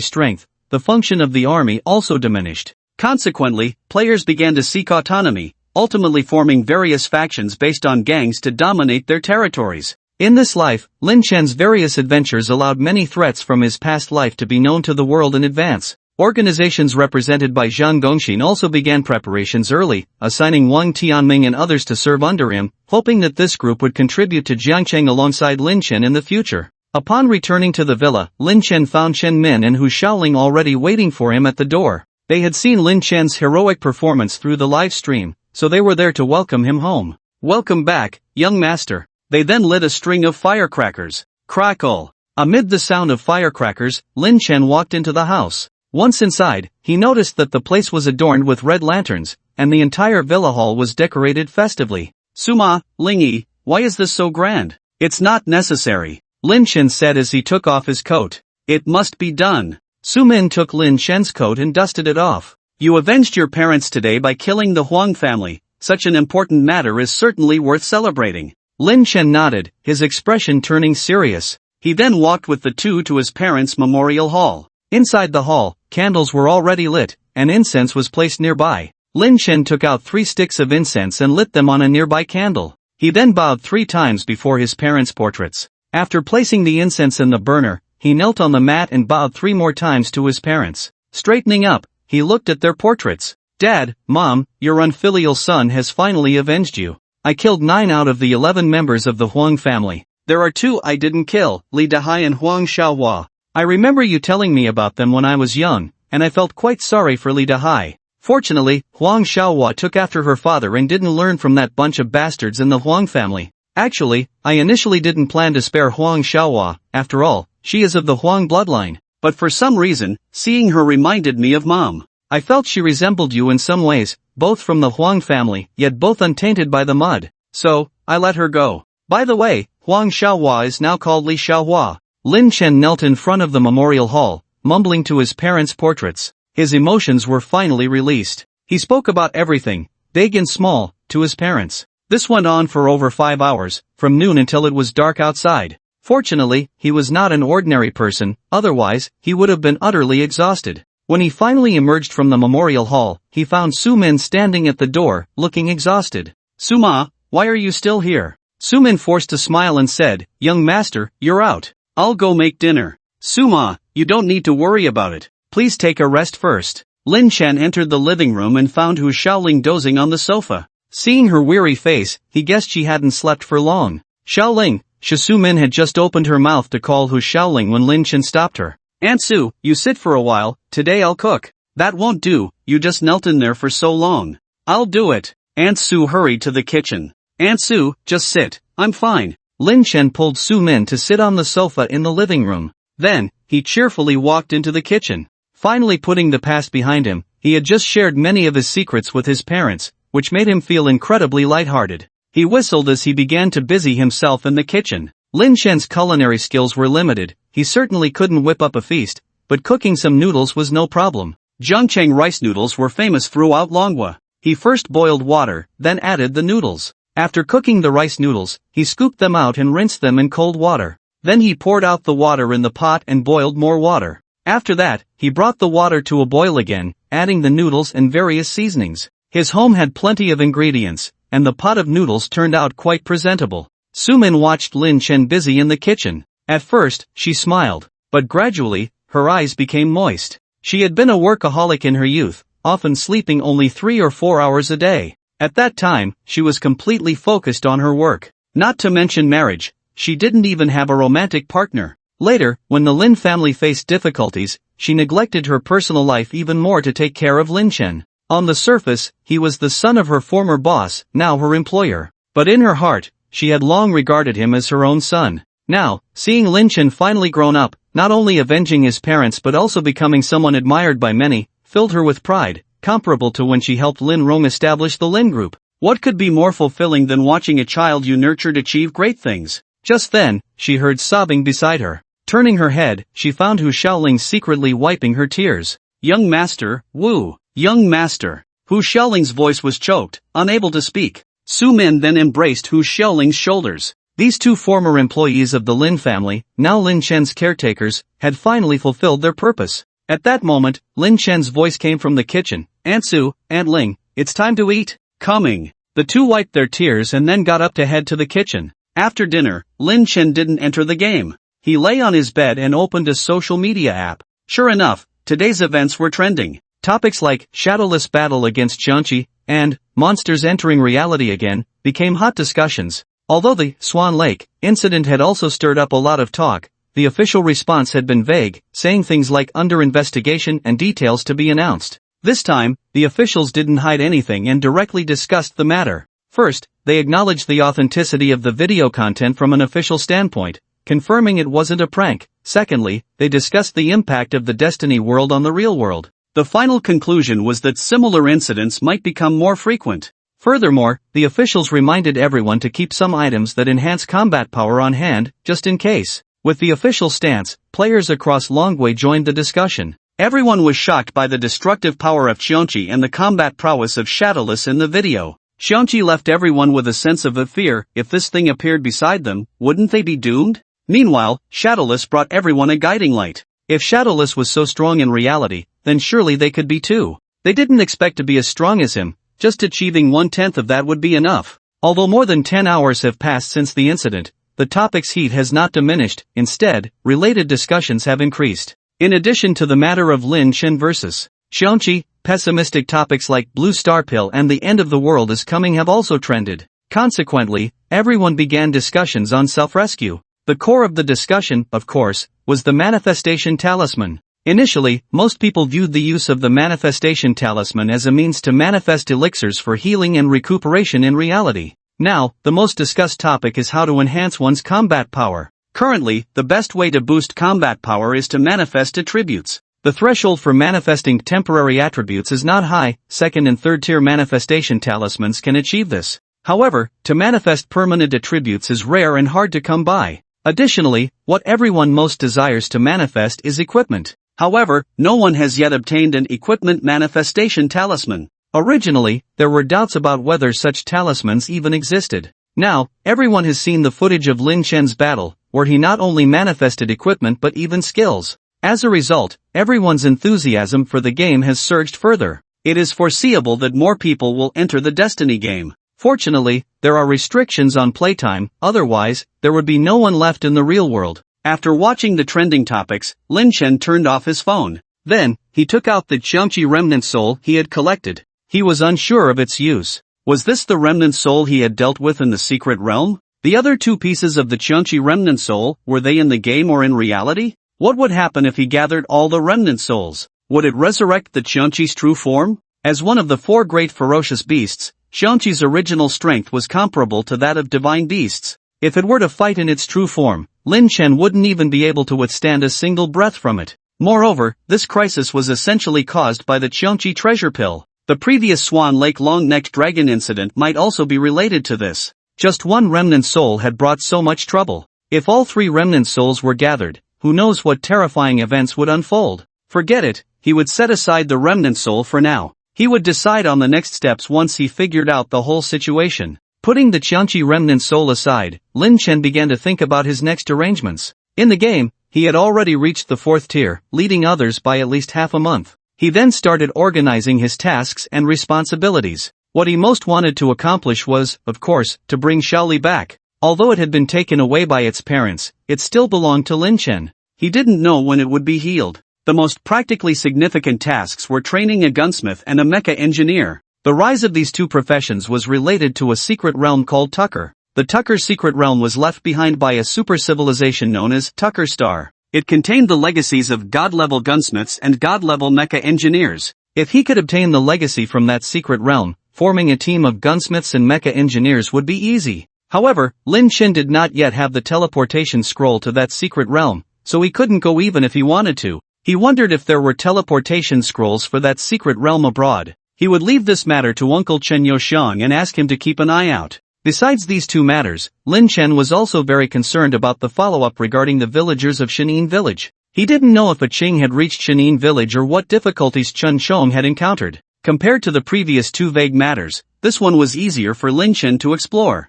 strength, the function of the army also diminished. Consequently, players began to seek autonomy, ultimately forming various factions based on gangs to dominate their territories. In this life, Lin Chen's various adventures allowed many threats from his past life to be known to the world in advance. Organizations represented by Zhang Gongxin also began preparations early, assigning Wang Tianming and others to serve under him, hoping that this group would contribute to Jiangcheng alongside Lin Chen in the future. Upon returning to the villa, Lin Chen found Chen Min and Hu Shaoling already waiting for him at the door. They had seen Lin Chen's heroic performance through the live stream, so they were there to welcome him home. "Welcome back, young master." They then lit a string of firecrackers. Crackle! Amid the sound of firecrackers, Lin Chen walked into the house. Once inside, he noticed that the place was adorned with red lanterns, and the entire villa hall was decorated festively. "Suma, Lingyi, why is this so grand?" "It's not necessary," Lin Chen said as he took off his coat. "It must be done." Su Min took Lin Chen's coat and dusted it off. "You avenged your parents today by killing the Huang family. Such an important matter is certainly worth celebrating." Lin Chen nodded, his expression turning serious. He then walked with the two to his parents' memorial hall. Inside the hall, candles were already lit, and incense was placed nearby. Lin Chen took out 3 sticks of incense and lit them on a nearby candle. He then bowed 3 times before his parents' portraits. After placing the incense in the burner, he knelt on the mat and bowed 3 more times to his parents. Straightening up, he looked at their portraits. "Dad, Mom, your unfilial son has finally avenged you. I killed 9 out of the 11 members of the Huang family. There are 2 I didn't kill, Li Dahai and Huang Xiaohua. I remember you telling me about them when I was young, and I felt quite sorry for Li Dahai. Fortunately, Huang Xiaohua took after her father and didn't learn from that bunch of bastards in the Huang family. Actually, I initially didn't plan to spare Huang Xiaohua, after all, she is of the Huang bloodline. But for some reason, seeing her reminded me of Mom. I felt she resembled you in some ways, both from the Huang family, yet both untainted by the mud. So, I let her go. By the way, Huang Xiaohua is now called Li Xiaohua." Lin Chen knelt in front of the memorial hall, mumbling to his parents' portraits. His emotions were finally released. He spoke about everything, big and small, to his parents. This went on for over 5 hours, from noon until it was dark outside. Fortunately, he was not an ordinary person, otherwise, he would have been utterly exhausted. When he finally emerged from the memorial hall, he found Su-min standing at the door, looking exhausted. "Suma, why are you still here?" Su-min forced a smile and said, "Young master, you're out. I'll go make dinner." "Suma, you don't need to worry about it. Please take a rest first." Lin Chen entered the living room and found Hu Xiaoling dozing on the sofa. Seeing her weary face, he guessed she hadn't slept for long. "Xiaoling," Su-min had just opened her mouth to call Hu Xiaoling when Lin Chen stopped her. "Aunt Su, you sit for a while, today I'll cook." "That won't do, you just knelt in there for so long." "I'll do it." Aunt Su hurried to the kitchen. "Aunt Su, just sit, I'm fine." Lin Chen pulled Su-min to sit on the sofa in the living room. Then, he cheerfully walked into the kitchen. Finally putting the past behind him, he had just shared many of his secrets with his parents, which made him feel incredibly lighthearted. He whistled as he began to busy himself in the kitchen. Lin Chen's culinary skills were limited, he certainly couldn't whip up a feast, but cooking some noodles was no problem. Zhangcheng rice noodles were famous throughout Manhwa. He first boiled water, then added the noodles. After cooking the rice noodles, he scooped them out and rinsed them in cold water. Then he poured out the water in the pot and boiled more water. After that, he brought the water to a boil again, adding the noodles and various seasonings. His home had plenty of ingredients, and the pot of noodles turned out quite presentable. Su-min watched Lin Chen busy in the kitchen. At first, she smiled, but gradually, her eyes became moist. She had been a workaholic in her youth, often sleeping only 3 or 4 hours a day. At that time, she was completely focused on her work. Not to mention marriage, she didn't even have a romantic partner. Later, when the Lin family faced difficulties, she neglected her personal life even more to take care of Lin Chen. On the surface, he was the son of her former boss, now her employer. But in her heart, she had long regarded him as her own son. Now, seeing Lin Chen finally grown up, not only avenging his parents but also becoming someone admired by many, filled her with pride, comparable to when she helped Lin Rong establish the Lin Group. What could be more fulfilling than watching a child you nurtured achieve great things? Just then, she heard sobbing beside her. Turning her head, she found Hu Xiaoling secretly wiping her tears. "Young master, woo! Young master." Hu Xiaoling's voice was choked, unable to speak. Su-min then embraced Hu Xiaoling's shoulders. These two former employees of the Lin family, now Lin Chen's caretakers, had finally fulfilled their purpose. At that moment, Lin Chen's voice came from the kitchen. "Aunt Su, Aunt Ling, it's time to eat." "Coming." The two wiped their tears and then got up to head to the kitchen. After dinner, Lin Chen didn't enter the game. He lay on his bed and opened a social media app. Sure enough, today's events were trending. Topics like shadowless battle against Jiangxi and monsters entering reality again became hot discussions. Although the Swan Lake incident had also stirred up a lot of talk, the official response had been vague, saying things like under investigation and details to be announced. This time, the officials didn't hide anything and directly discussed the matter. First, they acknowledged the authenticity of the video content from an official standpoint, confirming it wasn't a prank. Secondly, they discussed the impact of the Destiny world on the real world. The final conclusion was that similar incidents might become more frequent. Furthermore, the officials reminded everyone to keep some items that enhance combat power on hand, just in case. With the official stance, players across Longwei joined the discussion. Everyone was shocked by the destructive power of Qianqi and the combat prowess of Shadowless in the video. Qianqi left everyone with a sense of fear. If this thing appeared beside them, wouldn't they be doomed? Meanwhile, Shadowless brought everyone a guiding light. If Shadowless was so strong in reality, then surely they could be too. They didn't expect to be as strong as him, just achieving 1/10 of that would be enough. Although more than 10 hours have passed since the incident, the topic's heat has not diminished. Instead, related discussions have increased. In addition to the matter of Lin Chen versus Qianqi, pessimistic topics like Blue Star Pill and the end of the world is coming have also trended. Consequently, everyone began discussions on self-rescue. The core of the discussion, of course, was the manifestation talisman. Initially, most people viewed the use of the manifestation talisman as a means to manifest elixirs for healing and recuperation in reality. Now, the most discussed topic is how to enhance one's combat power. Currently, the best way to boost combat power is to manifest attributes. The threshold for manifesting temporary attributes is not high. Second and third tier manifestation talismans can achieve this. However, to manifest permanent attributes is rare and hard to come by. Additionally, what everyone most desires to manifest is equipment. However, no one has yet obtained an equipment manifestation talisman. Originally, there were doubts about whether such talismans even existed. Now, everyone has seen the footage of Lin Chen's battle, where he not only manifested equipment but even skills. As a result, everyone's enthusiasm for the game has surged further. It is foreseeable that more people will enter the Destiny game. Fortunately, there are restrictions on playtime, otherwise, there would be no one left in the real world. After watching the trending topics, Lin Chen turned off his phone. Then, he took out the Qiangqi remnant soul he had collected. He was unsure of its use. Was this the remnant soul he had dealt with in the secret realm? The other two pieces of the Qiangqi remnant soul, were they in the game or in reality? What would happen if he gathered all the remnant souls? Would it resurrect the Qiangqi's true form? As one of the four great ferocious beasts, Qiangqi's original strength was comparable to that of divine beasts. If it were to fight in its true form, Lin Chen wouldn't even be able to withstand a single breath from it. Moreover, this crisis was essentially caused by the Qiangqi treasure pill. The previous Swan Lake long-necked dragon incident might also be related to this. Just one remnant soul had brought so much trouble. If all three remnant souls were gathered, who knows what terrifying events would unfold? Forget it, he would set aside the remnant soul for now. He would decide on the next steps once he figured out the whole situation. Putting the Qiangqi remnant soul aside, Lin Chen began to think about his next arrangements. In the game, he had already reached the 4th tier, leading others by at least half a month. He then started organizing his tasks and responsibilities. What he most wanted to accomplish was, of course, to bring Xiaoli back. Although it had been taken away by its parents, it still belonged to Lin Chen. He didn't know when it would be healed. The most practically significant tasks were training a gunsmith and a mecha engineer. The rise of these two professions was related to a secret realm called Tucker. The Tucker secret realm was left behind by a super civilization known as Tucker Star. It contained the legacies of god-level gunsmiths and god-level mecha engineers. If he could obtain the legacy from that secret realm, forming a team of gunsmiths and mecha engineers would be easy. However, Lin Chen did not yet have the teleportation scroll to that secret realm, so he couldn't go even if he wanted to. He wondered if there were teleportation scrolls for that secret realm abroad. He would leave this matter to Uncle Chen Youxiang and ask him to keep an eye out. Besides these two matters, Lin Chen was also very concerned about the follow-up regarding the villagers of Shinin Village. He didn't know if a Qing had reached Shinin Village or what difficulties Chen Chong had encountered. Compared to the previous two vague matters, this one was easier for Lin Chen to explore.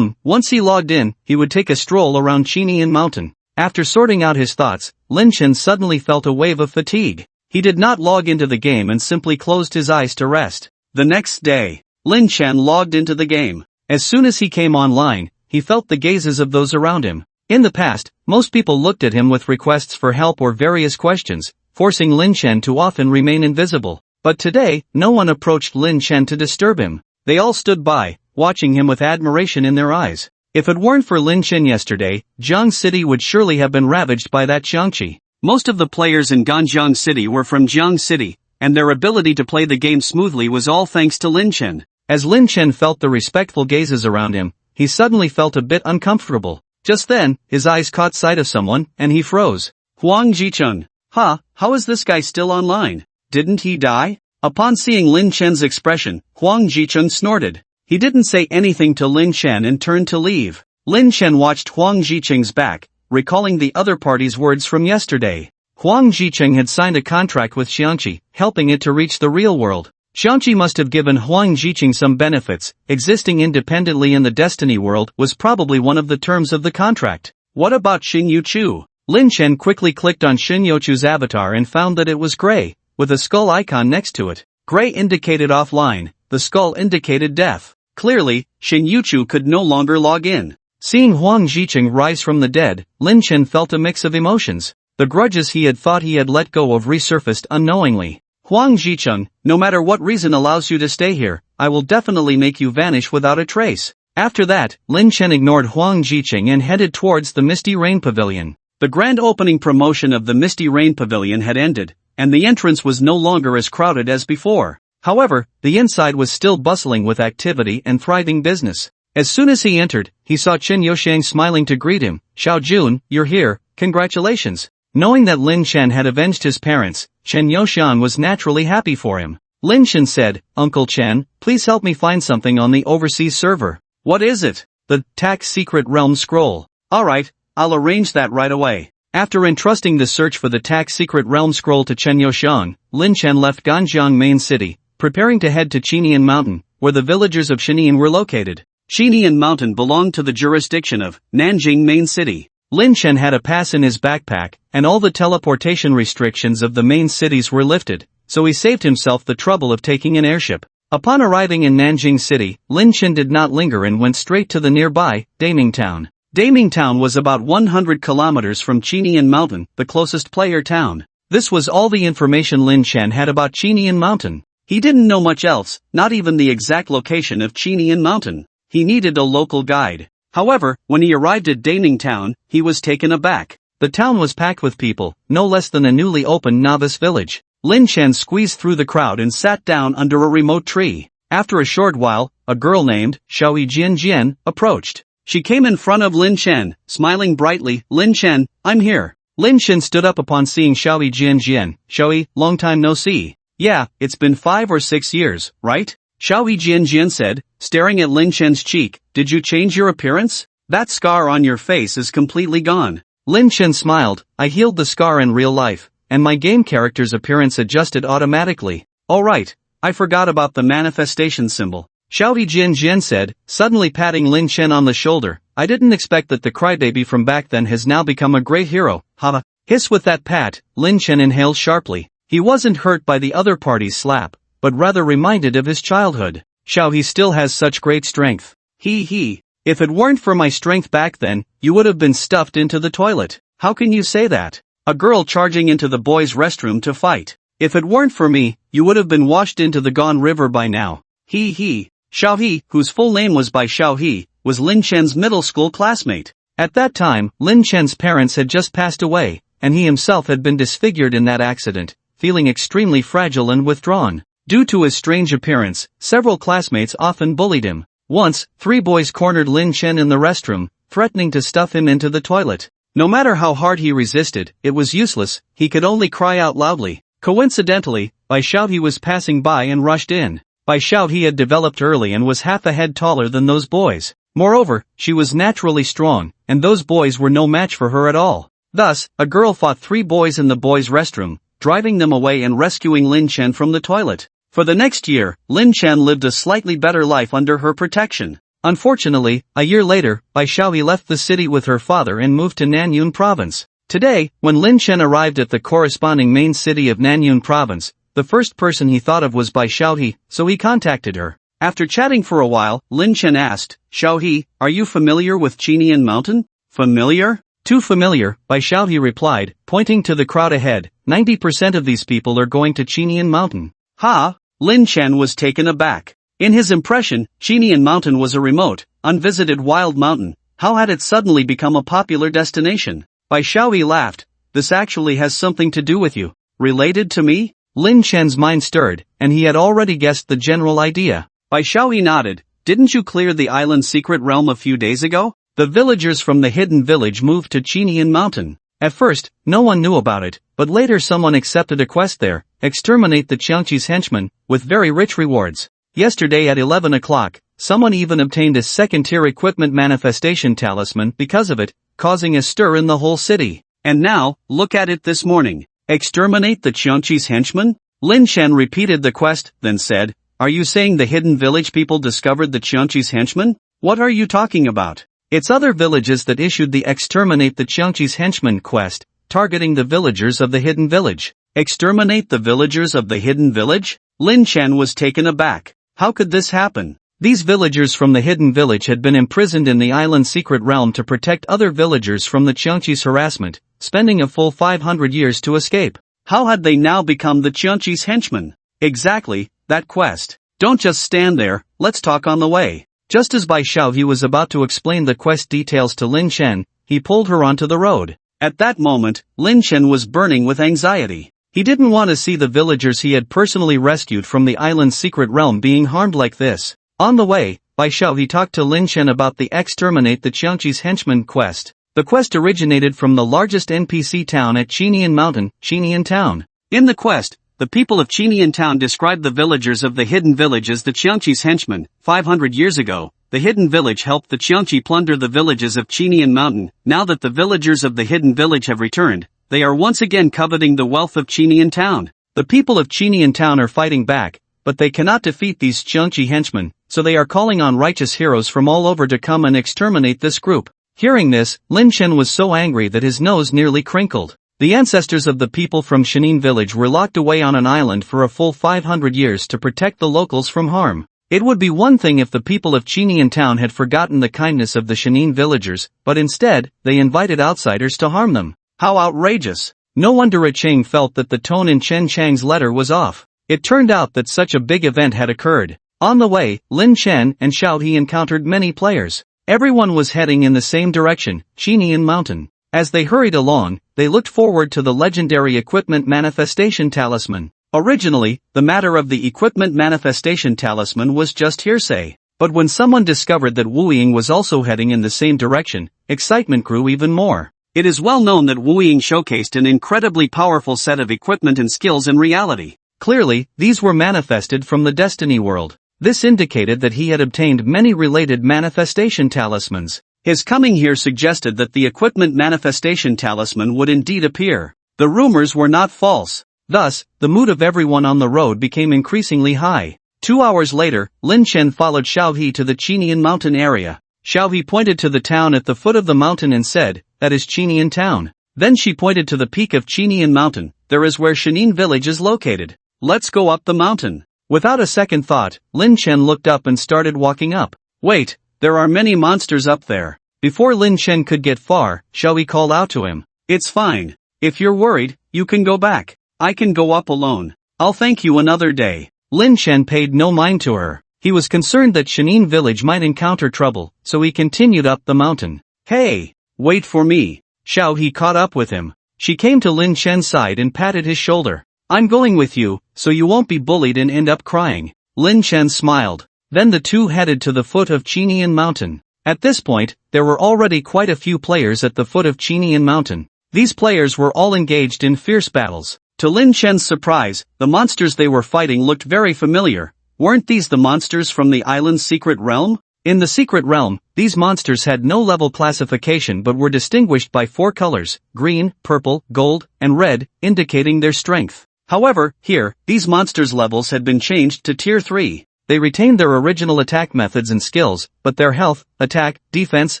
Once he logged in, he would take a stroll around Qinian Mountain. After sorting out his thoughts, Lin Chen suddenly felt a wave of fatigue. He did not log into the game and simply closed his eyes to rest. The next day, Lin Chen logged into the game. As soon as he came online, he felt the gazes of those around him. In the past, most people looked at him with requests for help or various questions, forcing Lin Chen to often remain invisible. But today, no one approached Lin Chen to disturb him. They all stood by, watching him with admiration in their eyes. If it weren't for Lin Chen yesterday, Jiang City would surely have been ravaged by that Qiangqi. Most of the players in Ganjiang City were from Jiang City, and their ability to play the game smoothly was all thanks to Lin Chen. As Lin Chen felt the respectful gazes around him, he suddenly felt a bit uncomfortable. Just then, his eyes caught sight of someone, and he froze. Huang Jicheng. How is this guy still online? Didn't he die? Upon seeing Lin Chen's expression, Huang Jicheng snorted. He didn't say anything to Lin Chen and turned to leave. Lin Chen watched Huang Jicheng's back, recalling the other party's words from yesterday. Huang Jicheng had signed a contract with Qiangqi, helping it to reach the real world. Qiangqi must have given Huang Jicheng some benefits. Existing independently in the Destiny world was probably one of the terms of the contract. What about Xin Yuchu? Lin Chen quickly clicked on Xin Yuchu's avatar and found that it was gray, with a skull icon next to it. Gray indicated offline, the skull indicated death. Clearly, Xin Yuchu could no longer log in. Seeing Huang Jicheng rise from the dead, Lin Chen felt a mix of emotions. The grudges he had thought he had let go of resurfaced unknowingly. Huang Jicheng, no matter what reason allows you to stay here, I will definitely make you vanish without a trace. After that, Lin Chen ignored Huang Jicheng and headed towards the Misty Rain Pavilion. The grand opening promotion of the Misty Rain Pavilion had ended, and the entrance was no longer as crowded as before. However, the inside was still bustling with activity and thriving business. As soon as he entered, he saw Chen Youxiang smiling to greet him. Xiao Jun, you're here, congratulations. Knowing that Lin Chen had avenged his parents, Chen Youxiang was naturally happy for him. Lin Chen said, Uncle Chen, please help me find something on the overseas server. What is it? The TAC Secret Realm Scroll. Alright, I'll arrange that right away. After entrusting the search for the TAC Secret Realm Scroll to Chen Youxiang, Lin Chen left Ganjiang Main City, preparing to head to Chinian Mountain, where the villagers of Shinian were located. Chinian Mountain belonged to the jurisdiction of Nanjing main city. Lin Chen had a pass in his backpack, and all the teleportation restrictions of the main cities were lifted, so he saved himself the trouble of taking an airship. Upon arriving in Nanjing City, Lin Chen did not linger and went straight to the nearby Daming Town. Daming Town was about 100 kilometers from Chinian Mountain, the closest player town. This was all the information Lin Chen had about Chinian Mountain. He didn't know much else, not even the exact location of Chinian Mountain. He needed a local guide. However, when he arrived at Daming Town, he was taken aback. The town was packed with people, no less than a newly opened novice village. Lin Chen squeezed through the crowd and sat down under a remote tree. After a short while, a girl named Xiaoyi Jian approached. She came in front of Lin Chen, smiling brightly. "Lin Chen, I'm here." Lin Chen stood up upon seeing Xiaoyi Jian. "Xiaoyi, long time no see." "Yeah, it's been 5 or 6 years, right?" Xiaoyi Jian said, staring at Lin Chen's cheek. "Did you change your appearance? That scar on your face is completely gone." Lin Chen smiled. "I healed the scar in real life, and my game character's appearance adjusted automatically." "Alright, I forgot about the manifestation symbol." Xiaoyi Jian said, suddenly patting Lin Chen on the shoulder. "I didn't expect that the crybaby from back then has now become a great hero, haha." Hiss with that pat, Lin Chen inhaled sharply. He wasn't hurt by the other party's slap, but rather reminded of his childhood. Xiaoyi still has such great strength. He. If it weren't for my strength back then, you would have been stuffed into the toilet. How can you say that? A girl charging into the boys' restroom to fight. If it weren't for me, you would have been washed into the Gone River by now. He. Xiaoyi, whose full name was Bai Xiaoyi, was Lin Chen's middle school classmate. At that time, Lin Chen's parents had just passed away, and he himself had been disfigured in that accident, feeling extremely fragile and withdrawn. Due to his strange appearance, several classmates often bullied him. Once, 3 boys cornered Lin Chen in the restroom, threatening to stuff him into the toilet. No matter how hard he resisted, it was useless, he could only cry out loudly. Coincidentally, Bai Xiaoyi was passing by and rushed in. Bai Xiaoyi had developed early and was half a head taller than those boys. Moreover, she was naturally strong, and those boys were no match for her at all. Thus, a girl fought 3 boys in the boys' restroom, driving them away and rescuing Lin Chen from the toilet. For the next year, Lin Chen lived a slightly better life under her protection. Unfortunately, a year later, Bai Xiaoyi left the city with her father and moved to Nanyun province. Today, when Lin Chen arrived at the corresponding main city of Nanyun province, the first person he thought of was Bai Xiaoyi, so he contacted her. After chatting for a while, Lin Chen asked, "Xiaoyi, are you familiar with Chinian Mountain?" "Familiar?" "Too familiar," Bai Xiaoyi replied, pointing to the crowd ahead. 90% of these people are going to Chinian Mountain. "Ha!" Lin Chen was taken aback. In his impression, Chinian Mountain was a remote, unvisited wild mountain. How had it suddenly become a popular destination? Bai Xiaoyi laughed. "This actually has something to do with you. Related to me?" Lin Chen's mind stirred, and he had already guessed the general idea. Bai Xiaoyi nodded. "Didn't you clear the island's secret realm a few days ago?" The villagers from the hidden village moved to Chinian Mountain. At first, no one knew about it, but later someone accepted a quest there, exterminate the Qiangqi's henchmen, with very rich rewards. Yesterday at 11 o'clock, someone even obtained a second-tier equipment manifestation talisman because of it, causing a stir in the whole city. And now, look at it this morning. Exterminate the Qiangqi's henchmen? Lin Chen repeated the quest, then said, "Are you saying the hidden village people discovered the Qiangqi's henchmen? What are you talking about?" It's other villages that issued the Exterminate the Qiangqi's Henchmen quest, targeting the villagers of the hidden village. Exterminate the villagers of the hidden village? Lin Chen was taken aback. How could this happen? These villagers from the hidden village had been imprisoned in the island's secret realm to protect other villagers from the Qiangqi's harassment, spending a full 500 years to escape. How had they now become the Qiangqi's henchmen? Exactly, that quest. Don't just stand there, let's talk on the way. Just as Bai Xiaoyi was about to explain the quest details to Lin Chen, he pulled her onto the road. At that moment, Lin Chen was burning with anxiety. He didn't want to see the villagers he had personally rescued from the island's secret realm being harmed like this. On the way, Bai Xiaoyi talked to Lin Chen about the Exterminate the Qiangqi's Henchmen quest. The quest originated from the largest NPC town at Chinian Mountain, Chinian Town. In the quest, the people of Chinian Town described the villagers of the hidden village as the Qiangqi's henchmen. 500 years ago, the hidden village helped the Qiangqi plunder the villages of Chinian Mountain. Now that the villagers of the hidden village have returned, they are once again coveting the wealth of Chinian Town. The people of Chinian Town are fighting back, but they cannot defeat these Xiangqi henchmen, so they are calling on righteous heroes from all over to come and exterminate this group. Hearing this, Lin Chen was so angry that his nose nearly crinkled. The ancestors of the people from Shenin village were locked away on an island for a full 500 years to protect the locals from harm. It would be one thing if the people of Qinian town had forgotten the kindness of the Shenin villagers, but instead, they invited outsiders to harm them. How outrageous! No wonder Cheng felt that the tone in Chen Chang's letter was off. It turned out that such a big event had occurred. On the way, Lin Chen and Xiao He encountered many players. Everyone was heading in the same direction, Qinian Mountain. As they hurried along, they looked forward to the legendary equipment manifestation talisman. Originally, the matter of the equipment manifestation talisman was just hearsay. But when someone discovered that Wu Ying was also heading in the same direction, excitement grew even more. It is well known that Wu Ying showcased an incredibly powerful set of equipment and skills in reality. Clearly, these were manifested from the Destiny world. This indicated that he had obtained many related manifestation talismans. His coming here suggested that the equipment manifestation talisman would indeed appear. The rumors were not false. Thus, the mood of everyone on the road became increasingly high. 2 hours later, Lin Chen followed Xiao He to the Qinian mountain area. Xiao He pointed to the town at the foot of the mountain and said, "That is Qinian town." Then she pointed to the peak of Qinian mountain. "There is where Shenin village is located. Let's go up the mountain." Without a second thought, Lin Chen looked up and started walking up. "Wait, there are many monsters up there." Before Lin Chen could get far, Xiao He called out to him, "It's fine. If you're worried, you can go back. I can go up alone. I'll thank you another day." Lin Chen paid no mind to her. He was concerned that Shenin village might encounter trouble, so he continued up the mountain. "Hey, wait for me." Xiao He caught up with him. She came to Lin Chen's side and patted his shoulder. "I'm going with you, so you won't be bullied and end up crying." Lin Chen smiled. Then the two headed to the foot of Qinian mountain. At this point, there were already quite a few players at the foot of Qinian mountain. These players were all engaged in fierce battles. To Lin Chen's surprise, the monsters they were fighting looked very familiar. Weren't these the monsters from the island's secret realm? In the secret realm, these monsters had no level classification but were distinguished by 4 colors, green, purple, gold, and red, indicating their strength. However, here, these monsters' levels had been changed to Tier 3. They retained their original attack methods and skills, but their health, attack, defense,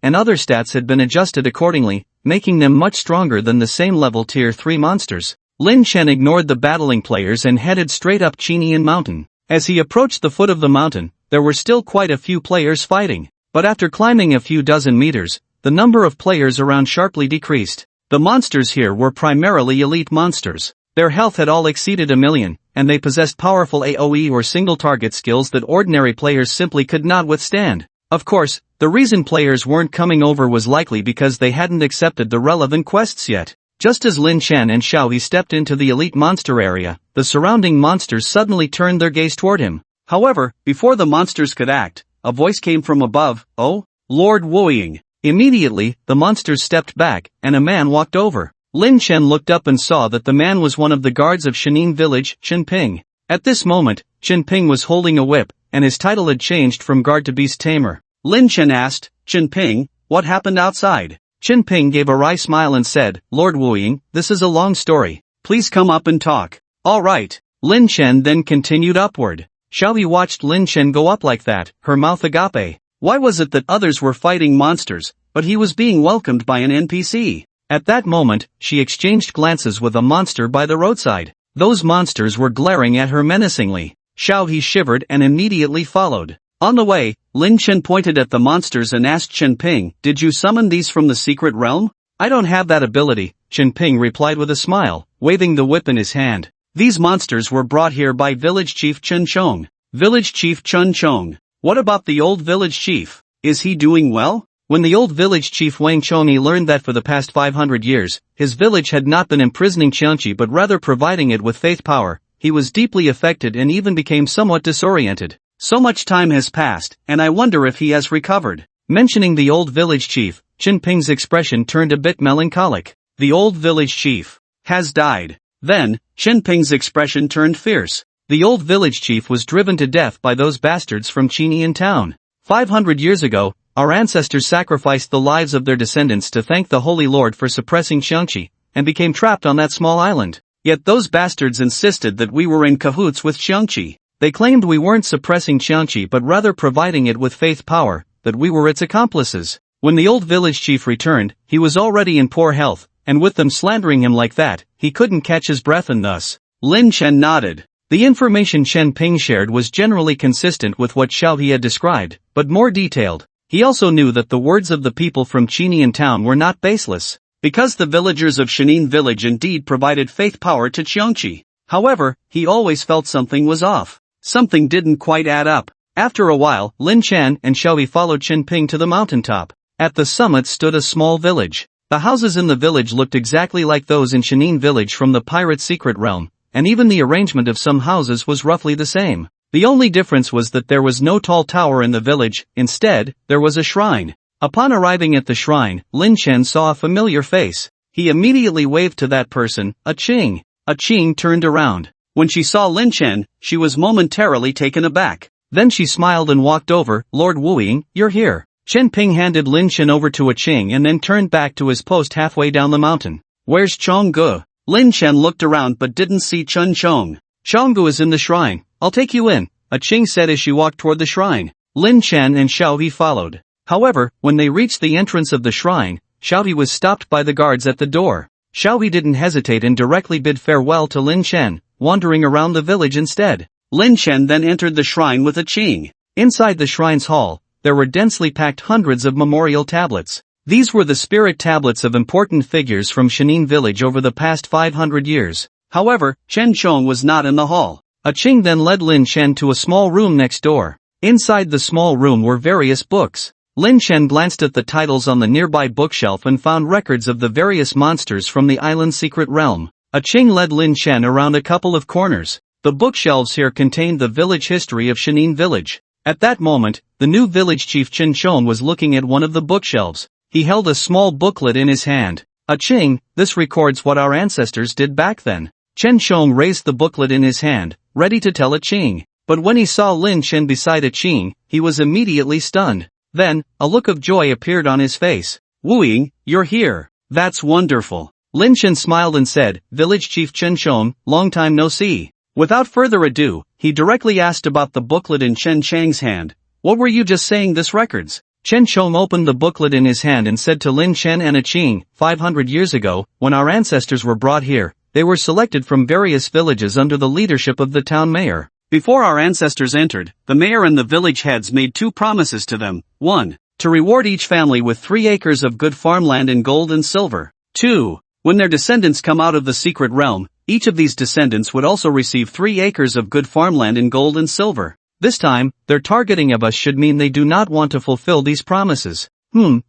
and other stats had been adjusted accordingly, making them much stronger than the same level Tier 3 monsters. Lin Chen ignored the battling players and headed straight up Qinian mountain. As he approached the foot of the mountain, there were still quite a few players fighting. But after climbing a few dozen meters, the number of players around sharply decreased. The monsters here were primarily elite monsters. Their health had all exceeded 1,000,000, and they possessed powerful AoE or single-target skills that ordinary players simply could not withstand. Of course, the reason players weren't coming over was likely because they hadn't accepted the relevant quests yet. Just as Lin Chen and Xiao He stepped into the elite monster area, the surrounding monsters suddenly turned their gaze toward him. However, before the monsters could act, a voice came from above, "Oh, Lord Wu Ying." Immediately, the monsters stepped back, and a man walked over. Lin Chen looked up and saw that the man was one of the guards of Shenin village, Chen Ping. At this moment, Chen Ping was holding a whip, and his title had changed from guard to beast tamer. Lin Chen asked, "Chen Ping, what happened outside?" Chen Ping gave a wry smile and said, "Lord Wu Ying, this is a long story. Please come up and talk." "All right." Lin Chen then continued upward. Xiao He watched Lin Chen go up like that, her mouth agape. Why was it that others were fighting monsters, but he was being welcomed by an NPC? At that moment, she exchanged glances with a monster by the roadside. Those monsters were glaring at her menacingly. Xiao He shivered and immediately followed. On the way, Lin Chen pointed at the monsters and asked Chen Ping, "Did you summon these from the secret realm?" "I don't have that ability," Chen Ping replied with a smile, waving the whip in his hand. "These monsters were brought here by village chief Chen Chong." "Village chief Chen Chong? What about the old village chief? Is he doing well?" When the old village chief Wang Chongyi learned that for the past 500 years, his village had not been imprisoning Qiangqi but rather providing it with faith power, he was deeply affected and even became somewhat disoriented. "So much time has passed, and I wonder if he has recovered." Mentioning the old village chief, Chen Ping's expression turned a bit melancholic. "The old village chief has died." Then, Chen Ping's expression turned fierce. The old village chief was driven to death by those bastards from Qinian town. 500 years ago, our ancestors sacrificed the lives of their descendants to thank the Holy Lord for suppressing Qiangqi, and became trapped on that small island. Yet those bastards insisted that we were in cahoots with Qiangqi. They claimed we weren't suppressing Qianqi but rather providing it with faith power, that we were its accomplices. When the old village chief returned, he was already in poor health, and with them slandering him like that, he couldn't catch his breath and thus. Lin Chen nodded. The information Chen Ping shared was generally consistent with what Xiao He had described, but more detailed. He also knew that the words of the people from Qinian town were not baseless, because the villagers of Shenin village indeed provided faith power to Qianqi. However, he always felt something was off. Something didn't quite add up. After a while, Lin Chen and Xiao He followed Chen Ping to the mountaintop. At the summit stood a small village. The houses in the village looked exactly like those in Shenin village from the pirate's secret realm, and even the arrangement of some houses was roughly the same. The only difference was that there was no tall tower in the village, instead, there was a shrine. Upon arriving at the shrine, Lin Chen saw a familiar face. He immediately waved to that person, a Qing. A Qing turned around. When she saw Lin Chen, she was momentarily taken aback. Then she smiled and walked over. Lord Wuying, you're here. Chen Ping handed Lin Chen over to a Qing and then turned back to his post halfway down the mountain. Where's Chonggu? Lin Chen looked around but didn't see Chen Chong. Chonggu is in the shrine. I'll take you in, a Qing said as she walked toward the shrine. Lin Chen and Xiao He followed. However, when they reached the entrance of the shrine, Xiao He was stopped by the guards at the door. Xiao He didn't hesitate and directly bid farewell to Lin Chen, wandering around the village instead. Lin Chen then entered the shrine with a Qing. Inside the shrine's hall, there were densely packed hundreds of memorial tablets. These were the spirit tablets of important figures from Shenin village over the past 500 years. However, Chen Chong was not in the hall. A Qing then led Lin Chen to a small room next door. Inside the small room were various books. Lin Chen glanced at the titles on the nearby bookshelf and found records of the various monsters from the island's secret realm. A Qing led Lin Chen around a couple of corners. The bookshelves here contained the village history of Shenin village. At that moment, the new village chief Chen Chong was looking at one of the bookshelves. He held a small booklet in his hand. A Qing, this records what our ancestors did back then. Chen Chong raised the booklet in his hand, ready to tell a Qing. But when he saw Lin Chen beside a Qing, he was immediately stunned. Then, a look of joy appeared on his face. Wuying, you're here. That's wonderful. Lin Chen smiled and said, Village Chief Chen Chong, long time no see. Without further ado, he directly asked about the booklet in Chen Chang's hand. What were you just saying this records? Chen Chong opened the booklet in his hand and said to Lin Chen and a Qing, 500 years ago, when our ancestors were brought here, they were selected from various villages under the leadership of the town mayor. Before our ancestors entered, the mayor and the village heads made two promises to them. 1. To reward each family with 3 acres of good farmland in gold and silver. 2. When their descendants come out of the secret realm, each of these descendants would also receive 3 acres of good farmland in gold and silver. This time, their targeting of us should mean they do not want to fulfill these promises.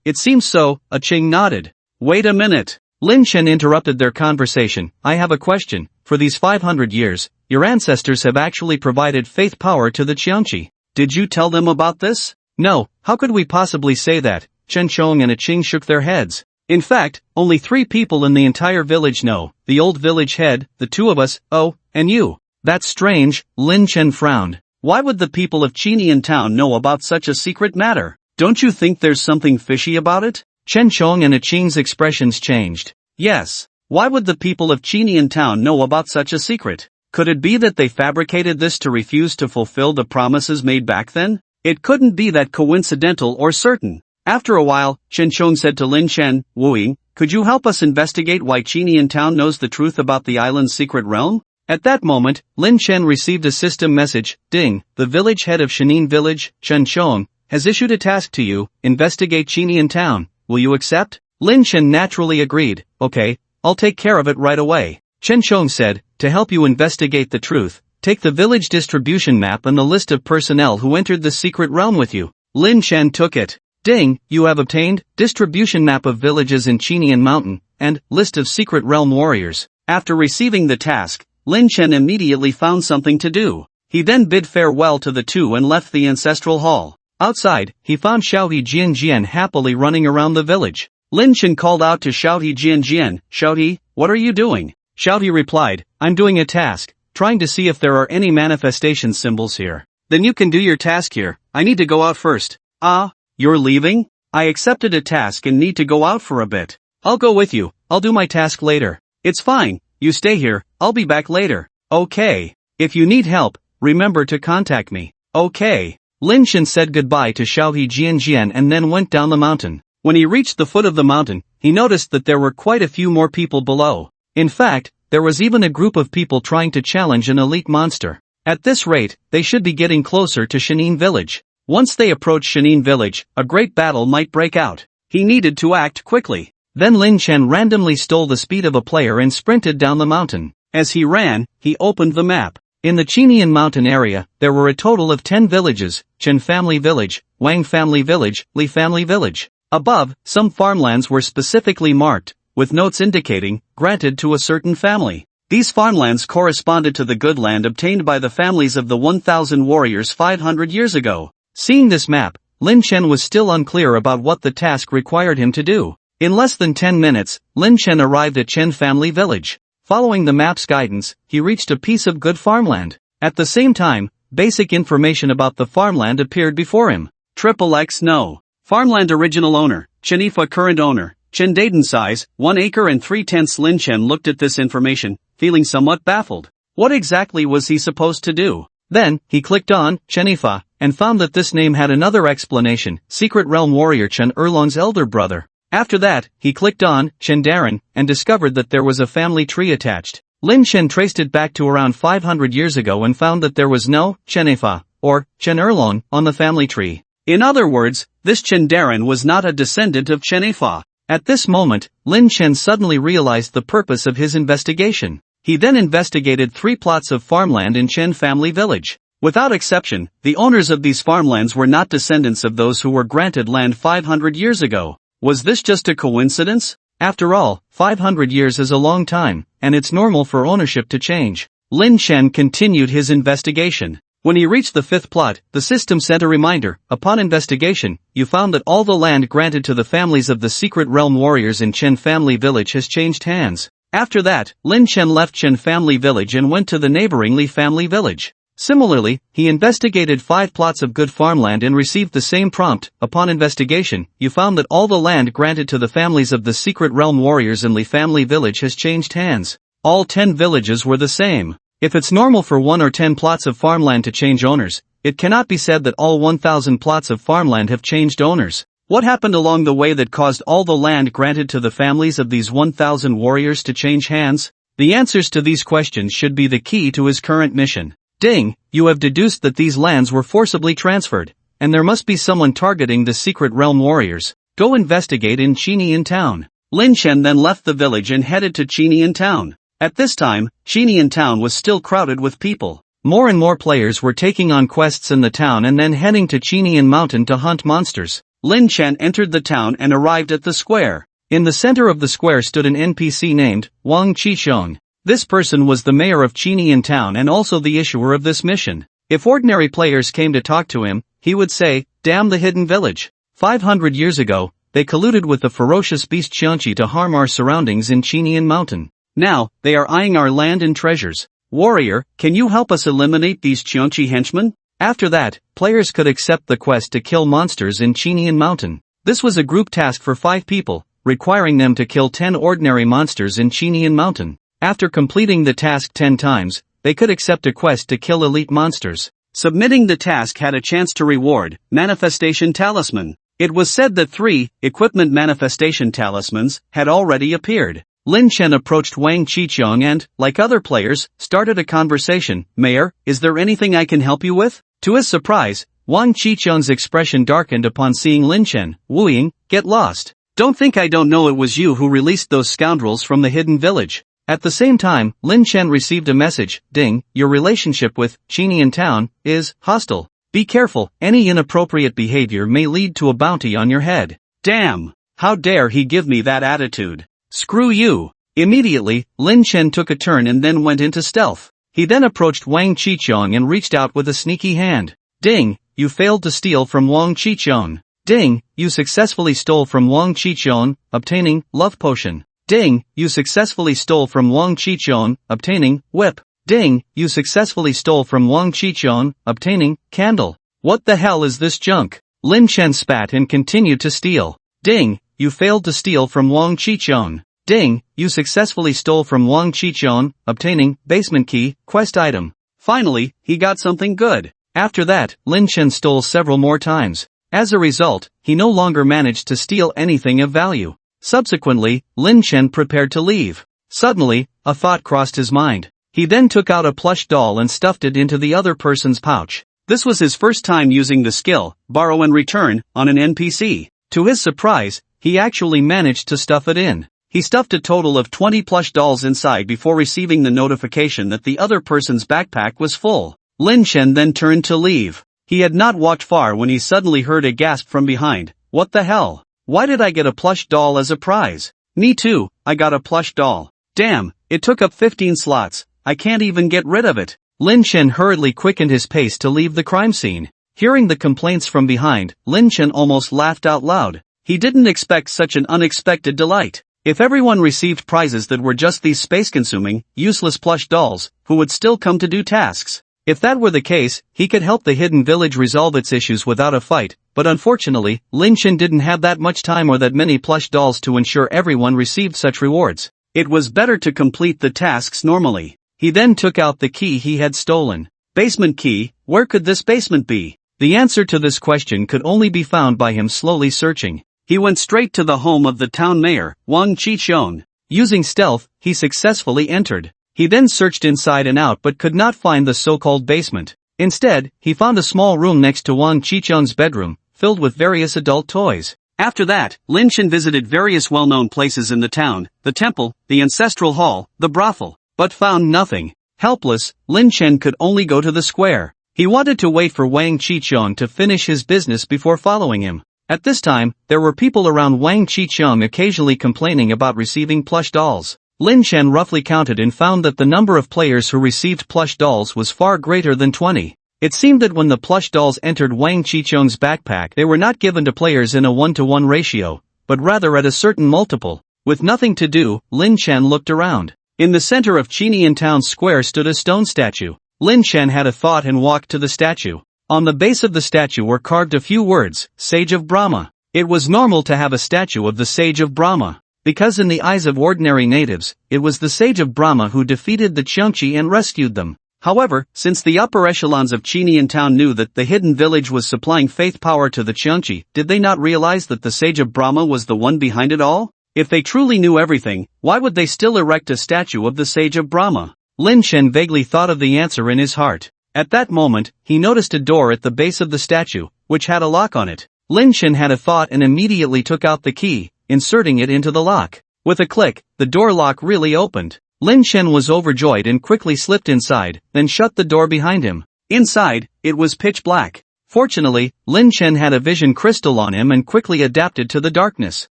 It seems so, a Qing nodded. Wait a minute. Lin Chen interrupted their conversation. I have a question. For these 500 years, your ancestors have actually provided faith power to the Qianqi. Did you tell them about this? No, how could we possibly say that? Chen Chong and a Qing shook their heads. In fact, only 3 people in the entire village know, the old village head, the 2 of us, oh, and you. That's strange, Lin Chen frowned. Why would the people of Qinian town know about such a secret matter? Don't you think there's something fishy about it? Chen Chong and a Qing's expressions changed. Yes. Why would the people of Qinian town know about such a secret? Could it be that they fabricated this to refuse to fulfill the promises made back then? It couldn't be that coincidental or certain. After a while, Chen Chong said to Lin Chen, Wuying, could you help us investigate why Qinian town knows the truth about the island's secret realm? At that moment, Lin Chen received a system message. Ding, the village head of Shenin village, Chen Chong, has issued a task to you, investigate Qinian town. Will you accept? Lin Chen naturally agreed. Okay, I'll take care of it right away. Chen Chong said, to help you investigate the truth, take the village distribution map and the list of personnel who entered the secret realm with you. Lin Chen took it. Ding, you have obtained distribution map of villages in Qinian Mountain, and list of secret realm warriors. After receiving the task, Lin Chen immediately found something to do. He then bid farewell to the 2 and left the ancestral hall. Outside, he found Xiaohe Jian happily running around the village. Lin Chen called out to Xiaohe Jian, Xiaohe, what are you doing? Xiaohe replied, I'm doing a task, trying to see if there are any manifestation symbols here. Then you can do your task here, I need to go out first. Ah, you're leaving? I accepted a task and need to go out for a bit. I'll go with you, I'll do my task later. It's fine, you stay here, I'll be back later. Okay. If you need help, remember to contact me. Okay. Lin Chen said goodbye to Xiaohe Jianjian and then went down the mountain. When he reached the foot of the mountain, he noticed that there were quite a few more people below. In fact, there was even a group of people trying to challenge an elite monster. At this rate, they should be getting closer to Shenin village. Once they approach Shenin village, a great battle might break out. He needed to act quickly. Then Lin Chen randomly stole the speed of a player and sprinted down the mountain. As he ran, he opened the map. In the Qinian mountain area, there were a total of 10 villages: Chen family village, Wang family village, Li family village. Above, some farmlands were specifically marked, with notes indicating, granted to a certain family. These farmlands corresponded to the good land obtained by the families of the 1,000 warriors 500 years ago. Seeing this map, Lin Chen was still unclear about what the task required him to do. In less than 10 minutes, Lin Chen arrived at Chen family village. Following the map's guidance, he reached a piece of good farmland. At the same time, basic information about the farmland appeared before him. XXX No. Farmland original owner, Chenifa current owner, Chen Daden size, 1 acre and 3/10. Lin Chen looked at this information, feeling somewhat baffled. What exactly was he supposed to do? Then, he clicked on Chenifa, and found that this name had another explanation: Secret Realm Warrior Chen Erlong's elder brother. After that, he clicked on Chen Darren, and discovered that there was a family tree attached. Lin Chen traced it back to around 500 years ago and found that there was no Chenifa, or Chen Erlong, on the family tree. In other words, this Chen Darren was not a descendant of Chenifa. At this moment, Lin Chen suddenly realized the purpose of his investigation. He then investigated 3 plots of farmland in Chen family village. Without exception, the owners of these farmlands were not descendants of those who were granted land 500 years ago. Was this just a coincidence? After all, 500 years is a long time, and it's normal for ownership to change. Lin Chen continued his investigation. When he reached the 5th plot, the system sent a reminder: upon investigation, you found that all the land granted to the families of the Secret Realm Warriors in Chen family village has changed hands. After that, Lin Chen left Chen family village and went to the neighboring Li family village. Similarly, he investigated 5 plots of good farmland and received the same prompt: upon investigation, you found that all the land granted to the families of the Secret Realm Warriors in Li family village has changed hands. All 10 villages were the same. If it's normal for 1 or 10 plots of farmland to change owners, it cannot be said that all 1,000 plots of farmland have changed owners. What happened along the way that caused all the land granted to the families of these 1,000 warriors to change hands? The answers to these questions should be the key to his current mission. Ding, you have deduced that these lands were forcibly transferred, and there must be someone targeting the Secret Realm Warriors. Go investigate in Qinian town. Lin Chen then left the village and headed to Qinian town. At this time, Qinian town was still crowded with people. More and more players were taking on quests in the town and then heading to Qinian mountain to hunt monsters. Lin Chen entered the town and arrived at the square. In the center of the square stood an NPC named Wang Qixiong. This person was the mayor of Qinian town and also the issuer of this mission. If ordinary players came to talk to him, he would say, "Damn the hidden village. 500 years ago, they colluded with the ferocious beast Qianqi to harm our surroundings in Qinian mountain. Now, they are eyeing our land and treasures. Warrior, can you help us eliminate these Qianqi henchmen?" After that, players could accept the quest to kill monsters in Qinian mountain. This was a group task for 5 people, requiring them to kill 10 ordinary monsters in Qinian mountain. After completing the task 10 times, they could accept a quest to kill elite monsters. Submitting the task had a chance to reward Manifestation Talisman. It was said that 3 equipment manifestation talismans had already appeared. Lin Chen approached Wang Qiqiang and, like other players, started a conversation. "Mayor, is there anything I can help you with?" To his surprise, Wang Qiqiang's expression darkened upon seeing Lin Chen. "Wooing, get lost. Don't think I don't know it was you who released those scoundrels from the hidden village." At the same time, Lin Chen received a message: "Ding, your relationship with Qinian town is hostile. Be careful, any inappropriate behavior may lead to a bounty on your head." Damn! How dare he give me that attitude? Screw you! Immediately, Lin Chen took a turn and then went into stealth. He then approached Wang Qiqiang and reached out with a sneaky hand. Ding, you failed to steal from Wang Qiqiang. Ding, you successfully stole from Wang Qiqiang, obtaining love potion. Ding, you successfully stole from Wang Qiqiang, obtaining whip. Ding, you successfully stole from Wang Qiqiang, obtaining candle. What the hell is this junk? Lin Chen spat and continued to steal. Ding, you failed to steal from Wang Qiqiang. Ding, you successfully stole from Wang Qiqiang, obtaining basement key, quest item. Finally, he got something good. After that, Lin Chen stole several more times. As a result, he no longer managed to steal anything of value. Subsequently, Lin Chen prepared to leave. Suddenly, a thought crossed his mind. He then took out a plush doll and stuffed it into the other person's pouch. This was his first time using the skill, borrow and return, on an NPC. To his surprise, he actually managed to stuff it in. He stuffed a total of 20 plush dolls inside before receiving the notification that the other person's backpack was full. Lin Chen then turned to leave. He had not walked far when he suddenly heard a gasp from behind. What the hell? Why did I get a plush doll as a prize? Me too, I got a plush doll. Damn, it took up 15 slots, I can't even get rid of it. Lin Chen hurriedly quickened his pace to leave the crime scene. Hearing the complaints from behind, Lin Chen almost laughed out loud. He didn't expect such an unexpected delight. If everyone received prizes that were just these space-consuming, useless plush dolls, who would still come to do tasks? If that were the case, he could help the hidden village resolve its issues without a fight, but unfortunately, Lin Chen didn't have that much time or that many plush dolls to ensure everyone received such rewards. It was better to complete the tasks normally. He then took out the key he had stolen. Basement key, where could this basement be? The answer to this question could only be found by him slowly searching. He went straight to the home of the town mayor, Wang Qichong. Using stealth, he successfully entered. He then searched inside and out but could not find the so-called basement. Instead, he found a small room next to Wang Qichong's bedroom, filled with various adult toys. After that, Lin Chen visited various well-known places in the town, the temple, the ancestral hall, the brothel, but found nothing. Helpless, Lin Chen could only go to the square. He wanted to wait for Wang Qichong to finish his business before following him. At this time, there were people around Wang Qichong occasionally complaining about receiving plush dolls. Lin Chen roughly counted and found that the number of players who received plush dolls was far greater than 20. It seemed that when the plush dolls entered Wang Qichong's backpack, they were not given to players in a 1-to-1 ratio, but rather at a certain multiple. With nothing to do, Lin Chen looked around. In the center of Chinian Town Square stood a stone statue. Lin Chen had a thought and walked to the statue. On the base of the statue were carved a few words, Sage of Brahma. It was normal to have a statue of the Sage of Brahma, because in the eyes of ordinary natives, it was the Sage of Brahma who defeated the Qiongqi and rescued them. However, since the upper echelons of Chinian Town knew that the hidden village was supplying faith power to the Qiongqi, did they not realize that the Sage of Brahma was the one behind it all? If they truly knew everything, why would they still erect a statue of the Sage of Brahma? Lin Chen vaguely thought of the answer in his heart. At that moment, he noticed a door at the base of the statue, which had a lock on it. Lin Chen had a thought and immediately took out the key, inserting it into the lock. With a click, the door lock really opened. Lin Chen was overjoyed and quickly slipped inside, then shut the door behind him. Inside, it was pitch black. Fortunately, Lin Chen had a vision crystal on him and quickly adapted to the darkness.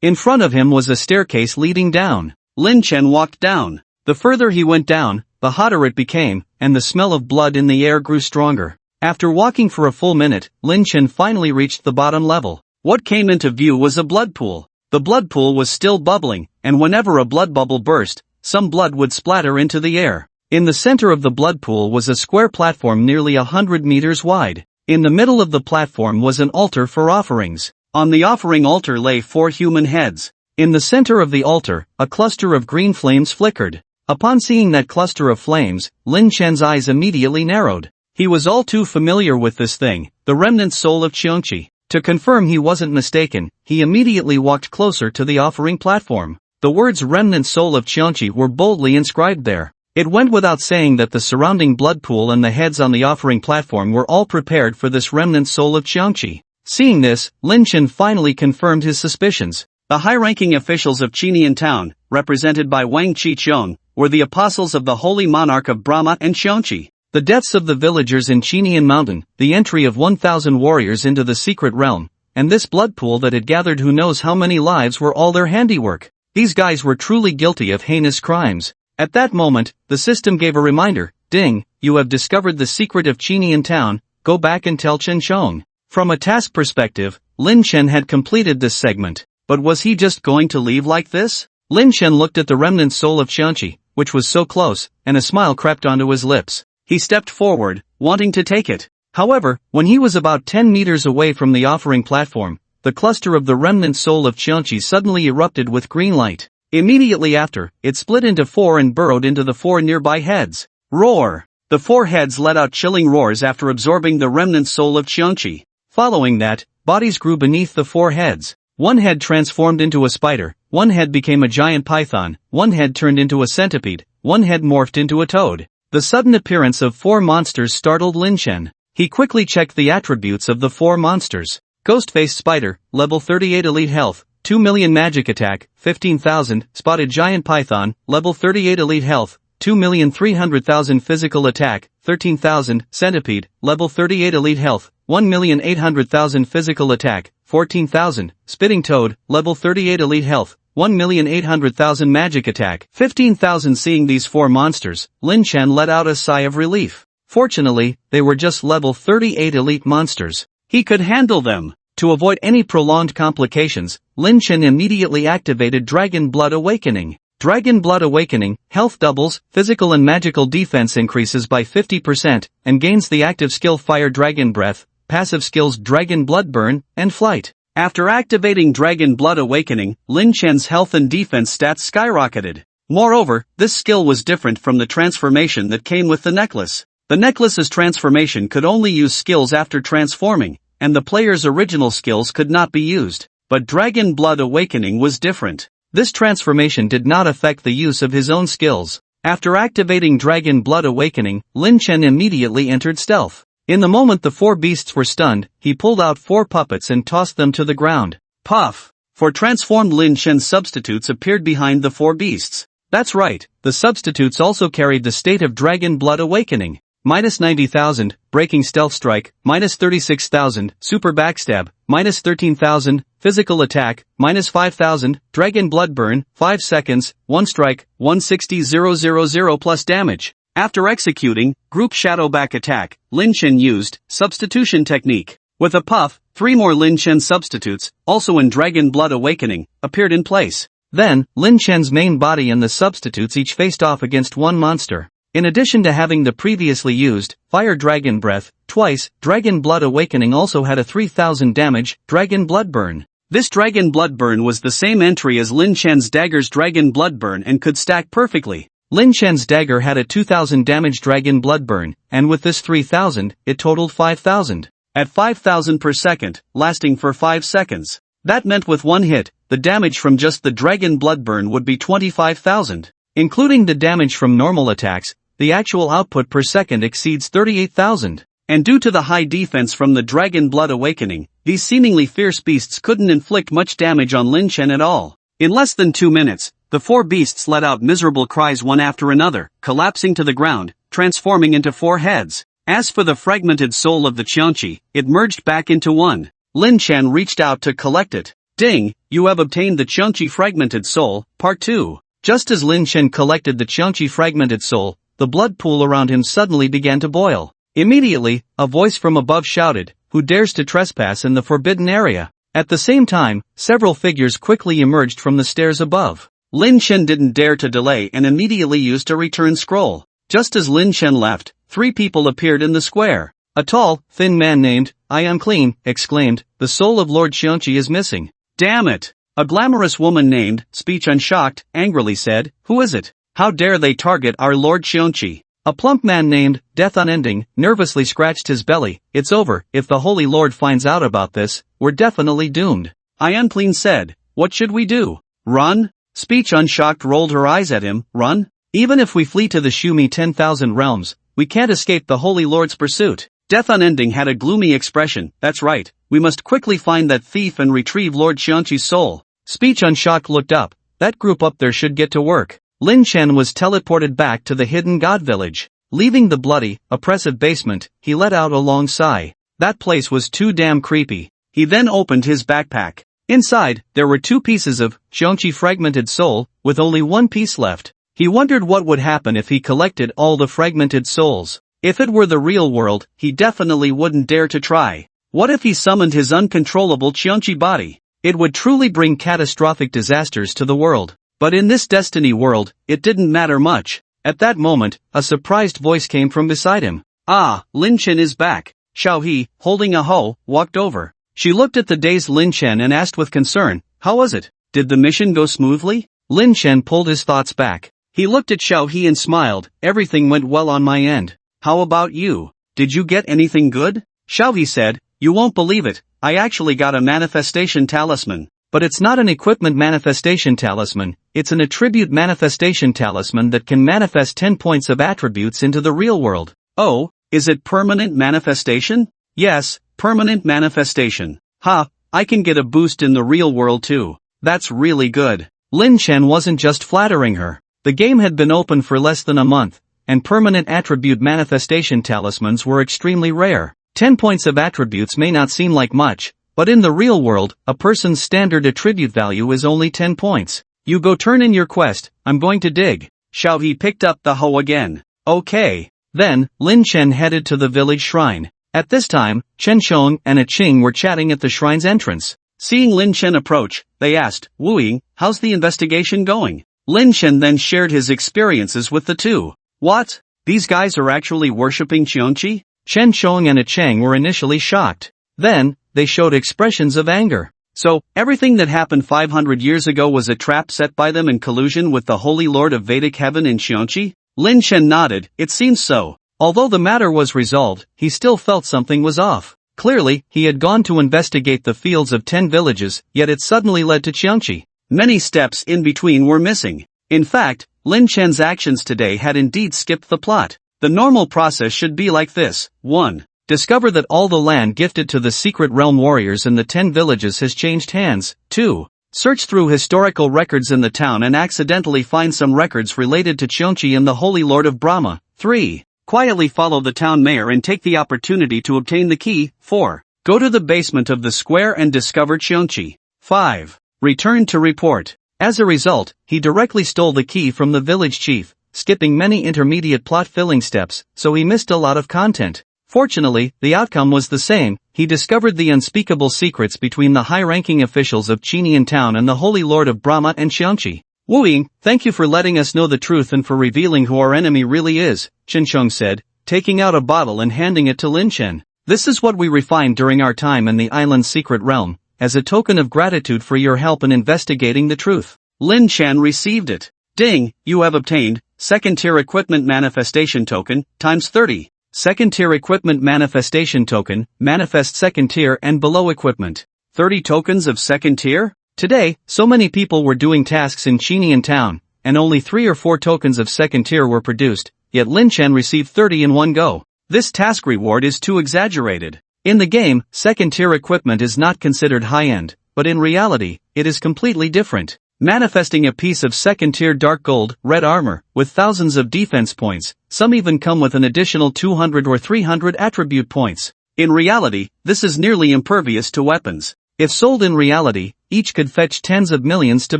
In front of him was a staircase leading down. Lin Chen walked down. The further he went down, the hotter it became, and the smell of blood in the air grew stronger. After walking for a full minute, Lin Chen finally reached the bottom level. What came into view was a blood pool. The blood pool was still bubbling, and whenever a blood bubble burst, some blood would splatter into the air. In the center of the blood pool was a square platform nearly 100 meters wide. In the middle of the platform was an altar for offerings. On the offering altar lay 4 human heads. In the center of the altar, a cluster of green flames flickered. Upon seeing that cluster of flames, Lin Chen's eyes immediately narrowed. He was all too familiar with this thing, the remnant soul of Qiongqi. To confirm he wasn't mistaken, he immediately walked closer to the offering platform. The words remnant soul of Qiongqi were boldly inscribed there. It went without saying that the surrounding blood pool and the heads on the offering platform were all prepared for this remnant soul of Qiongqi. Seeing this, Lin Chen finally confirmed his suspicions. The high-ranking officials of Chinian Town, represented by Wang Qichong, were the apostles of the holy monarch of Brahma and Qiongqi. The deaths of the villagers in Chinian Mountain, the entry of 1,000 warriors into the secret realm, and this blood pool that had gathered who knows how many lives were all their handiwork. These guys were truly guilty of heinous crimes. At that moment, the system gave a reminder, "Ding, you have discovered the secret of Chinian Town, go back and tell Chen Chong." From a task perspective, Lin Chen had completed this segment, but was he just going to leave like this? Lin Chen looked at the remnant soul of Qiongqi, which was so close, and a smile crept onto his lips. He stepped forward, wanting to take it. However, when he was about 10 meters away from the offering platform, the cluster of the remnant soul of Qiongqi suddenly erupted with green light. Immediately after, it split into 4 and burrowed into the 4 nearby heads. Roar! The four heads let out chilling roars after absorbing the remnant soul of Qianqi. Following that, bodies grew beneath the four heads. One head transformed into a spider, one head became a giant python, one head turned into a centipede, one head morphed into a toad. The sudden appearance of four monsters startled Lin Chen. He quickly checked the attributes of the four monsters. Ghost-faced spider, level 38 elite health, 2 million magic attack, 15,000, spotted giant python, level 38 elite health, 2,300,000 physical attack, 13,000, centipede, level 38 elite health, 1,800,000 physical attack, 14,000, spitting toad, level 38 elite health, 1,800,000 magic attack, 15,000. Seeing these four monsters, Lin Chen let out a sigh of relief. Fortunately, they were just level 38 elite monsters. He could handle them. To avoid any prolonged complications, Lin Chen immediately activated Dragon Blood Awakening. Dragon Blood Awakening, health doubles, physical and magical defense increases by 50%, and gains the active skill Fire Dragon Breath, passive skills Dragon Blood Burn, and Flight. After activating Dragon Blood Awakening, Lin Chen's health and defense stats skyrocketed. Moreover, this skill was different from the transformation that came with the necklace. The necklace's transformation could only use skills after transforming, and the player's original skills could not be used. But Dragon Blood Awakening was different. This transformation did not affect the use of his own skills. After activating Dragon Blood Awakening, Lin Chen immediately entered stealth. In the moment the four beasts were stunned, he pulled out four puppets and tossed them to the ground. Puff! Four transformed Lin Chen's substitutes appeared behind the four beasts. That's right, the substitutes also carried the state of Dragon Blood Awakening. Minus 90,000, Breaking Stealth Strike, minus 36,000, Super Backstab, minus 13,000, Physical Attack, minus 5,000, Dragon Blood Burn, 5 seconds, 1 strike, 160,000 plus damage. After executing Group Shadow Back Attack, Lin Chen used Substitution Technique. With a puff, 3 more Lin Chen substitutes, also in Dragon Blood Awakening, appeared in place. Then, Lin Chen's main body and the substitutes each faced off against one monster. In addition to having the previously used Fire Dragon Breath twice, Dragon Blood Awakening also had a 3,000 damage Dragon Blood Burn. This Dragon Blood Burn was the same entry as Lin Chen's dagger's Dragon Blood Burn and could stack perfectly. Lin Chen's dagger had a 2,000 damage Dragon Blood Burn, and with this 3,000, it totaled 5,000. At 5,000 per second, lasting for 5 seconds. That meant with one hit, the damage from just the Dragon Blood Burn would be 25,000. Including the damage from normal attacks, the actual output per second exceeds 38,000. And due to the high defense from the Dragon Blood Awakening, these seemingly fierce beasts couldn't inflict much damage on Lin Chen at all. In less than 2 minutes, the four beasts let out miserable cries one after another, collapsing to the ground, transforming into four heads. As for the fragmented soul of the Qianqi, it merged back into one. Lin Chen reached out to collect it. Ding, you have obtained the Qianqi Fragmented Soul, Part 2. Just as Lin Chen collected the Qianqi Fragmented Soul, the blood pool around him suddenly began to boil. Immediately, a voice from above shouted, "Who dares to trespass in the forbidden area?" At the same time, several figures quickly emerged from the stairs above. Lin Chen didn't dare to delay and immediately used a return scroll. Just as Lin Chen left, 3 people appeared in the square. A tall, thin man named, "I am clean," exclaimed, "The soul of Lord Qianqi is missing." "Damn it!" A glamorous woman named, Speech Unshocked, angrily said, "Who is it? How dare they target our Lord Qianqi?" A plump man named, Death Unending, nervously scratched his belly. "It's over, if the Holy Lord finds out about this, we're definitely doomed." I Unclean said, "What should we do? Run?" Speech Unshocked rolled her eyes at him. "Run? Even if we flee to the Shumi 10,000 realms, we can't escape the Holy Lord's pursuit." Death Unending had a gloomy expression. "That's right, we must quickly find that thief and retrieve Lord Qianqi's soul." Speech Unshocked looked up. That group up there should get to work. Lin Chen was teleported back to the hidden god village. Leaving the bloody, oppressive basement, he let out a long sigh. That place was too damn creepy. He then opened his backpack. Inside, there were 2 pieces of Qianqi Fragmented Soul, with only 1 piece left. He wondered what would happen if he collected all the fragmented souls. If it were the real world, he definitely wouldn't dare to try. What if he summoned his uncontrollable Qianqi body? It would truly bring catastrophic disasters to the world. But in this Destiny world, it didn't matter much. At that moment, a surprised voice came from beside him. "Ah, Lin Chen is back." Xiao He, holding a hoe, walked over. She looked at the dazed Lin Chen and asked with concern, "How was it? Did the mission go smoothly?" Lin Chen pulled his thoughts back. He looked at Xiao He and smiled, "Everything went well on my end. How about you? Did you get anything good? Xiaohi said, you won't believe it, I actually got a manifestation talisman. But it's not an equipment manifestation talisman, it's an attribute manifestation talisman that can manifest 10 points of attributes into the real world. Oh, is it permanent manifestation? Yes, permanent manifestation. Ha, I can get a boost in the real world too. That's really good. Lin Chen wasn't just flattering her. The game had been open for less than a month, and permanent attribute manifestation talismans were extremely rare. 10 points of attributes may not seem like much, but in the real world, a person's standard attribute value is only 10 points. You go turn in your quest, I'm going to dig. Xiaohi picked up the hoe again. Okay. Then, Lin Chen headed to the village shrine. At this time, Chen Xiong and a Qing were chatting at the shrine's entrance. Seeing Lin Chen approach, they asked, Wu Ying, how's the investigation going? Lin Chen then shared his experiences with the two. What? These guys are actually worshipping Qiongqi? Chen Xiong and a Chang were initially shocked. Then, they showed expressions of anger. So, everything that happened 500 years ago was a trap set by them in collusion with the Holy Lord of Vedic Heaven in Qiongqi? Lin Chen nodded, it seems so. Although the matter was resolved, he still felt something was off. Clearly, he had gone to investigate the fields of 10 villages, yet it suddenly led to Qiongqi. Many steps in between were missing. In fact, Lin Chen's actions today had indeed skipped the plot. The normal process should be like this. 1. Discover that all the land gifted to the secret realm warriors in the 10 villages has changed hands. 2. Search through historical records in the town and accidentally find some records related to Qiongqi and the Holy Lord of Brahma. 3. Quietly follow the town mayor and take the opportunity to obtain the key. 4. Go to the basement of the square and discover Qiongqi. 5. Return to report. As a result, he directly stole the key from the village chief, skipping many intermediate plot-filling steps, so he missed a lot of content. Fortunately, the outcome was the same. He discovered the unspeakable secrets between the high-ranking officials of Qinian Town and the Holy Lord of Brahma and Qiongqi. Wu Ying, thank you for letting us know the truth and for revealing who our enemy really is, Chen Xiong said, taking out a bottle and handing it to Lin Chen. This is what we refined during our time in the island's secret realm, as a token of gratitude for your help in investigating the truth. Lin Chen received it. Ding, you have obtained, second-tier equipment manifestation token, times 30. Second-tier equipment manifestation token, manifest second-tier and below equipment. 30 tokens of second-tier? Today, so many people were doing tasks in Qinian Town, and only 3 or 4 tokens of second-tier were produced, yet Lin Chen received 30 in one go. This task reward is too exaggerated. In the game, second-tier equipment is not considered high-end, but in reality, it is completely different. Manifesting a piece of second-tier dark gold, red armor, with thousands of defense points, some even come with an additional 200 or 300 attribute points. In reality, this is nearly impervious to weapons. If sold in reality, each could fetch tens of millions to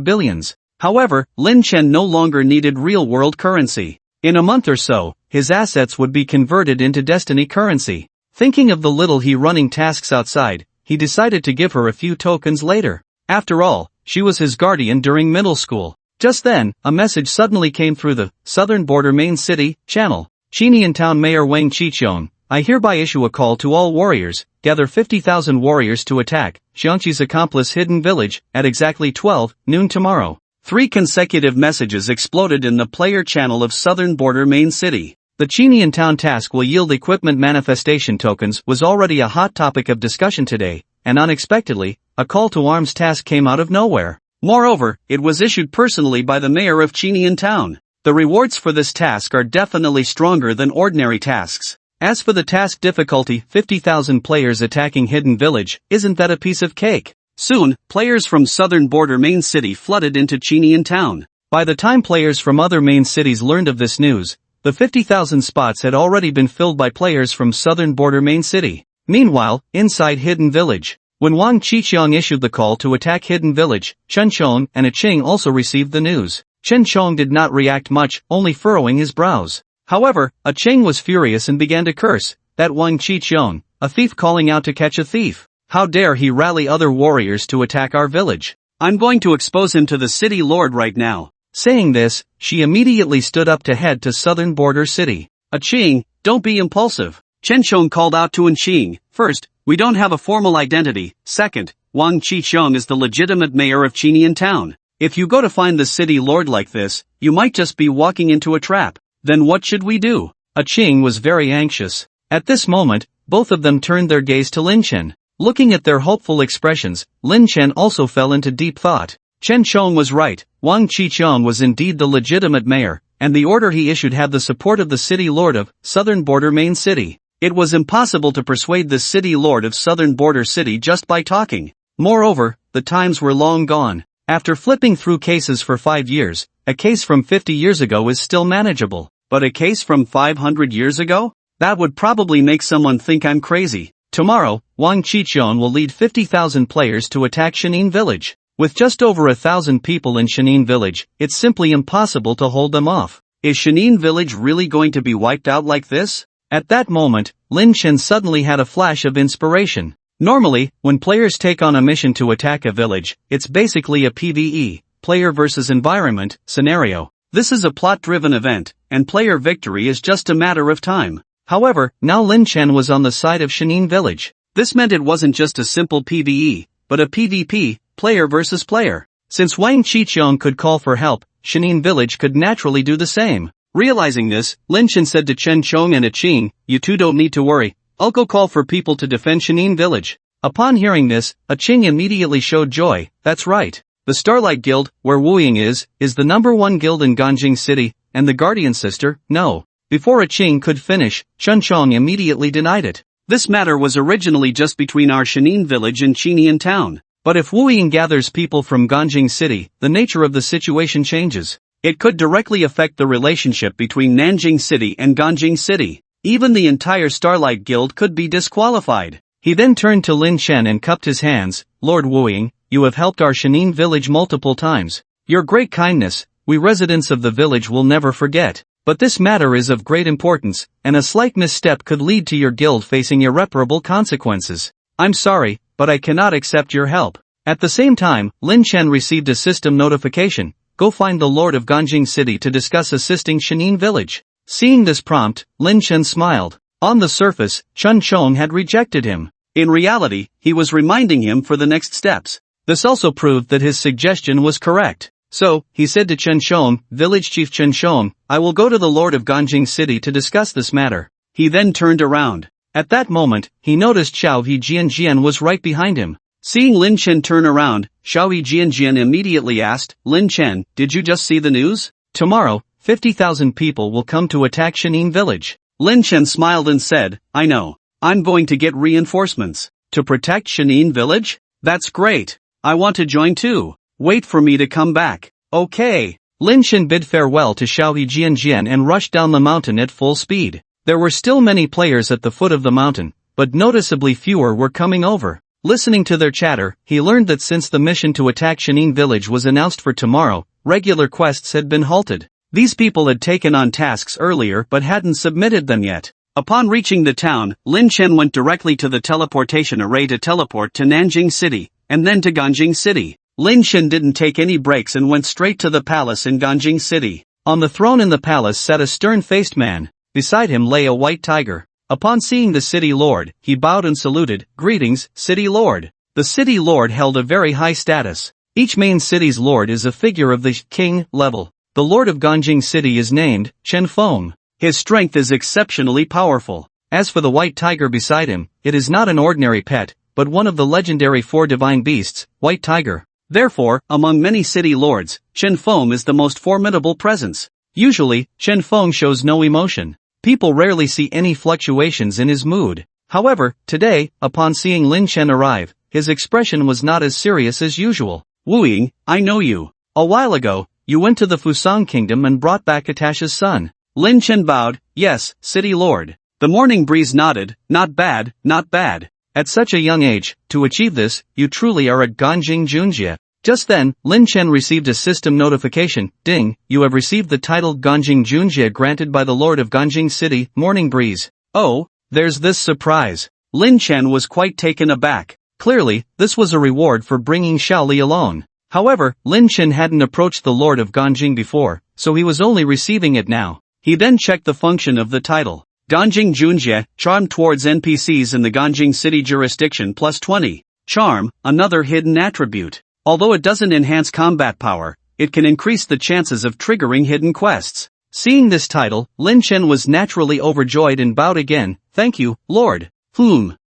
billions. However, Lin Chen no longer needed real-world currency. In a month or so, his assets would be converted into destiny currency. Thinking of the little he running tasks outside, he decided to give her a few tokens later. After all, she was his guardian during middle school. Just then, a message suddenly came through the Southern Border Main City channel. Qinian Town Mayor Wang Qiqiong, I hereby issue a call to all warriors, gather 50,000 warriors to attack Qiongqi's accomplice Hidden Village at exactly 12 noon tomorrow. 3 consecutive messages exploded in the player channel of Southern Border Main City. The Qinian Town task will yield equipment manifestation tokens was already a hot topic of discussion today, and unexpectedly, a call to arms task came out of nowhere. Moreover, it was issued personally by the mayor of Qinian Town. The rewards for this task are definitely stronger than ordinary tasks. As for the task difficulty, 50,000 players attacking Hidden Village, isn't that a piece of cake? Soon, players from Southern Border Main City flooded into Qinian Town. By the time players from other main cities learned of this news, the 50,000 spots had already been filled by players from Southern Border Main City. Meanwhile, inside Hidden Village, when Wang Qiqiong issued the call to attack Hidden Village, Chen Xiong and a Qing also received the news. Chen Xiong did not react much, only furrowing his brows. However, a Qing was furious and began to curse, that Wang Qiqiong, a thief calling out to catch a thief. How dare he rally other warriors to attack our village? I'm going to expose him to the city lord right now. Saying this, she immediately stood up to head to Southern Border City. A Qing, don't be impulsive. Chen Xiong called out to an Qing. First, we don't have a formal identity. Second, Wang Qiqiong is the legitimate mayor of Qinian Town. If you go to find the city lord like this, you might just be walking into a trap. Then what should we do? Ching was very anxious. At this moment, both of them turned their gaze to Lin Chen. Looking at their hopeful expressions, Lin Chen also fell into deep thought. Chen Chong was right, Wang Qiqiang was indeed the legitimate mayor, and the order he issued had the support of the city lord of Southern Border Main City. It was impossible to persuade the city lord of Southern Border City just by talking. Moreover, the times were long gone. After flipping through cases for 5 years, a case from 50 years ago is still manageable. But a case from 500 years ago? That would probably make someone think I'm crazy. Tomorrow, Wang Qiqiang will lead 50,000 players to attack Shenin Village. With just over 1,000 people in Shenin Village, it's simply impossible to hold them off. Is Shenin Village really going to be wiped out like this? At that moment, Lin Chen suddenly had a flash of inspiration. Normally, when players take on a mission to attack a village, it's basically a PvE, player versus environment, scenario. This is a plot-driven event, and player victory is just a matter of time. However, now Lin Chen was on the side of Shenin Village. This meant it wasn't just a simple PvE, but a PvP, player versus player. Since Wang Qiqiang could call for help, Shenin Village could naturally do the same. Realizing this, Lin Chen said to Chen Chong and Ching, "You two don't need to worry. I'll go call for people to defend Shenin Village." Upon hearing this, Ching immediately showed joy. That's right. The Starlight Guild, where Wu Ying is the #1 guild in Ganjing City, and the Guardian Sister, no. Before Ching could finish, Chen Chong immediately denied it. This matter was originally just between our Shenin Village and Chinian Town. But if Wu Ying gathers people from Ganjing City, the nature of the situation changes. It could directly affect the relationship between Nanjing City and Ganjing City. Even the entire Starlight Guild could be disqualified. He then turned to Lin Chen and cupped his hands. "Lord Wu Ying, you have helped our Shenin Village multiple times. Your great kindness, we residents of the village will never forget. But this matter is of great importance, and a slight misstep could lead to your guild facing irreparable consequences. I'm sorry, but I cannot accept your help." At the same time, Lin Chen received a system notification. Go find the Lord of Ganjing City to discuss assisting Shenin Village. Seeing this prompt, Lin Chen smiled. On the surface, Chen Chong had rejected him. In reality, he was reminding him for the next steps. This also proved that his suggestion was correct. So, he said to Chen Chong, "Village Chief Chen Chong, I will go to the Lord of Ganjing City to discuss this matter." He then turned around. At that moment, he noticed Xiao He Jianjian was right behind him. Seeing Lin Chen turn around, Xiao He Jianjian immediately asked, "Lin Chen, did you just see the news? Tomorrow, 50,000 people will come to attack Shenin Village." Lin Chen smiled and said, "I know. I'm going to get reinforcements. To protect Shenin Village? That's great. I want to join too. Wait for me to come back." Okay. Lin Chen bid farewell to Xiao He Jianjian and rushed down the mountain at full speed. There were still many players at the foot of the mountain, but noticeably fewer were coming over. Listening to their chatter, he learned that since the mission to attack Shenin Village was announced for tomorrow, regular quests had been halted. These people had taken on tasks earlier but hadn't submitted them yet. Upon reaching the town, Lin Chen went directly to the teleportation array to teleport to Nanjing City, and then to Ganjing City. Lin Chen didn't take any breaks and went straight to the palace in Ganjing City. On the throne in the palace sat a stern-faced man. Beside him lay a white tiger. Upon seeing the city lord, he bowed and saluted. "Greetings, city lord." The city lord held a very high status. Each main city's lord is a figure of the king level. The lord of Ganjing City is named Chen Feng. His strength is exceptionally powerful. As for the white tiger beside him, it is not an ordinary pet, but one of the legendary 4 divine beasts, White Tiger. Therefore, among many city lords, Chen Feng is the most formidable presence. Usually, Chen Feng shows no emotion. People rarely see any fluctuations in his mood. However, today, upon seeing Lin Chen arrive, his expression was not as serious as usual. "Wu Ying, I know you. A while ago, you went to the Fusang Kingdom and brought back Atasha's son." Lin Chen bowed. "Yes, city lord." The morning breeze nodded. "Not bad, not bad. At such a young age, to achieve this, you truly are a Ganjing Junjie." Just then, Lin Chen received a system notification. "Ding, you have received the title Ganjing Junjie granted by the Lord of Ganjing City, Morning Breeze." Oh, there's this surprise. Lin Chen was quite taken aback. Clearly, this was a reward for bringing Xiaoli alone. However, Lin Chen hadn't approached the Lord of Ganjing before, so he was only receiving it now. He then checked the function of the title. Ganjing Junjie, charm towards NPCs in the Ganjing City jurisdiction plus 20. Charm, another hidden attribute. Although it doesn't enhance combat power, it can increase the chances of triggering hidden quests. Seeing this title, Lin Chen was naturally overjoyed and bowed again. "Thank you, Lord."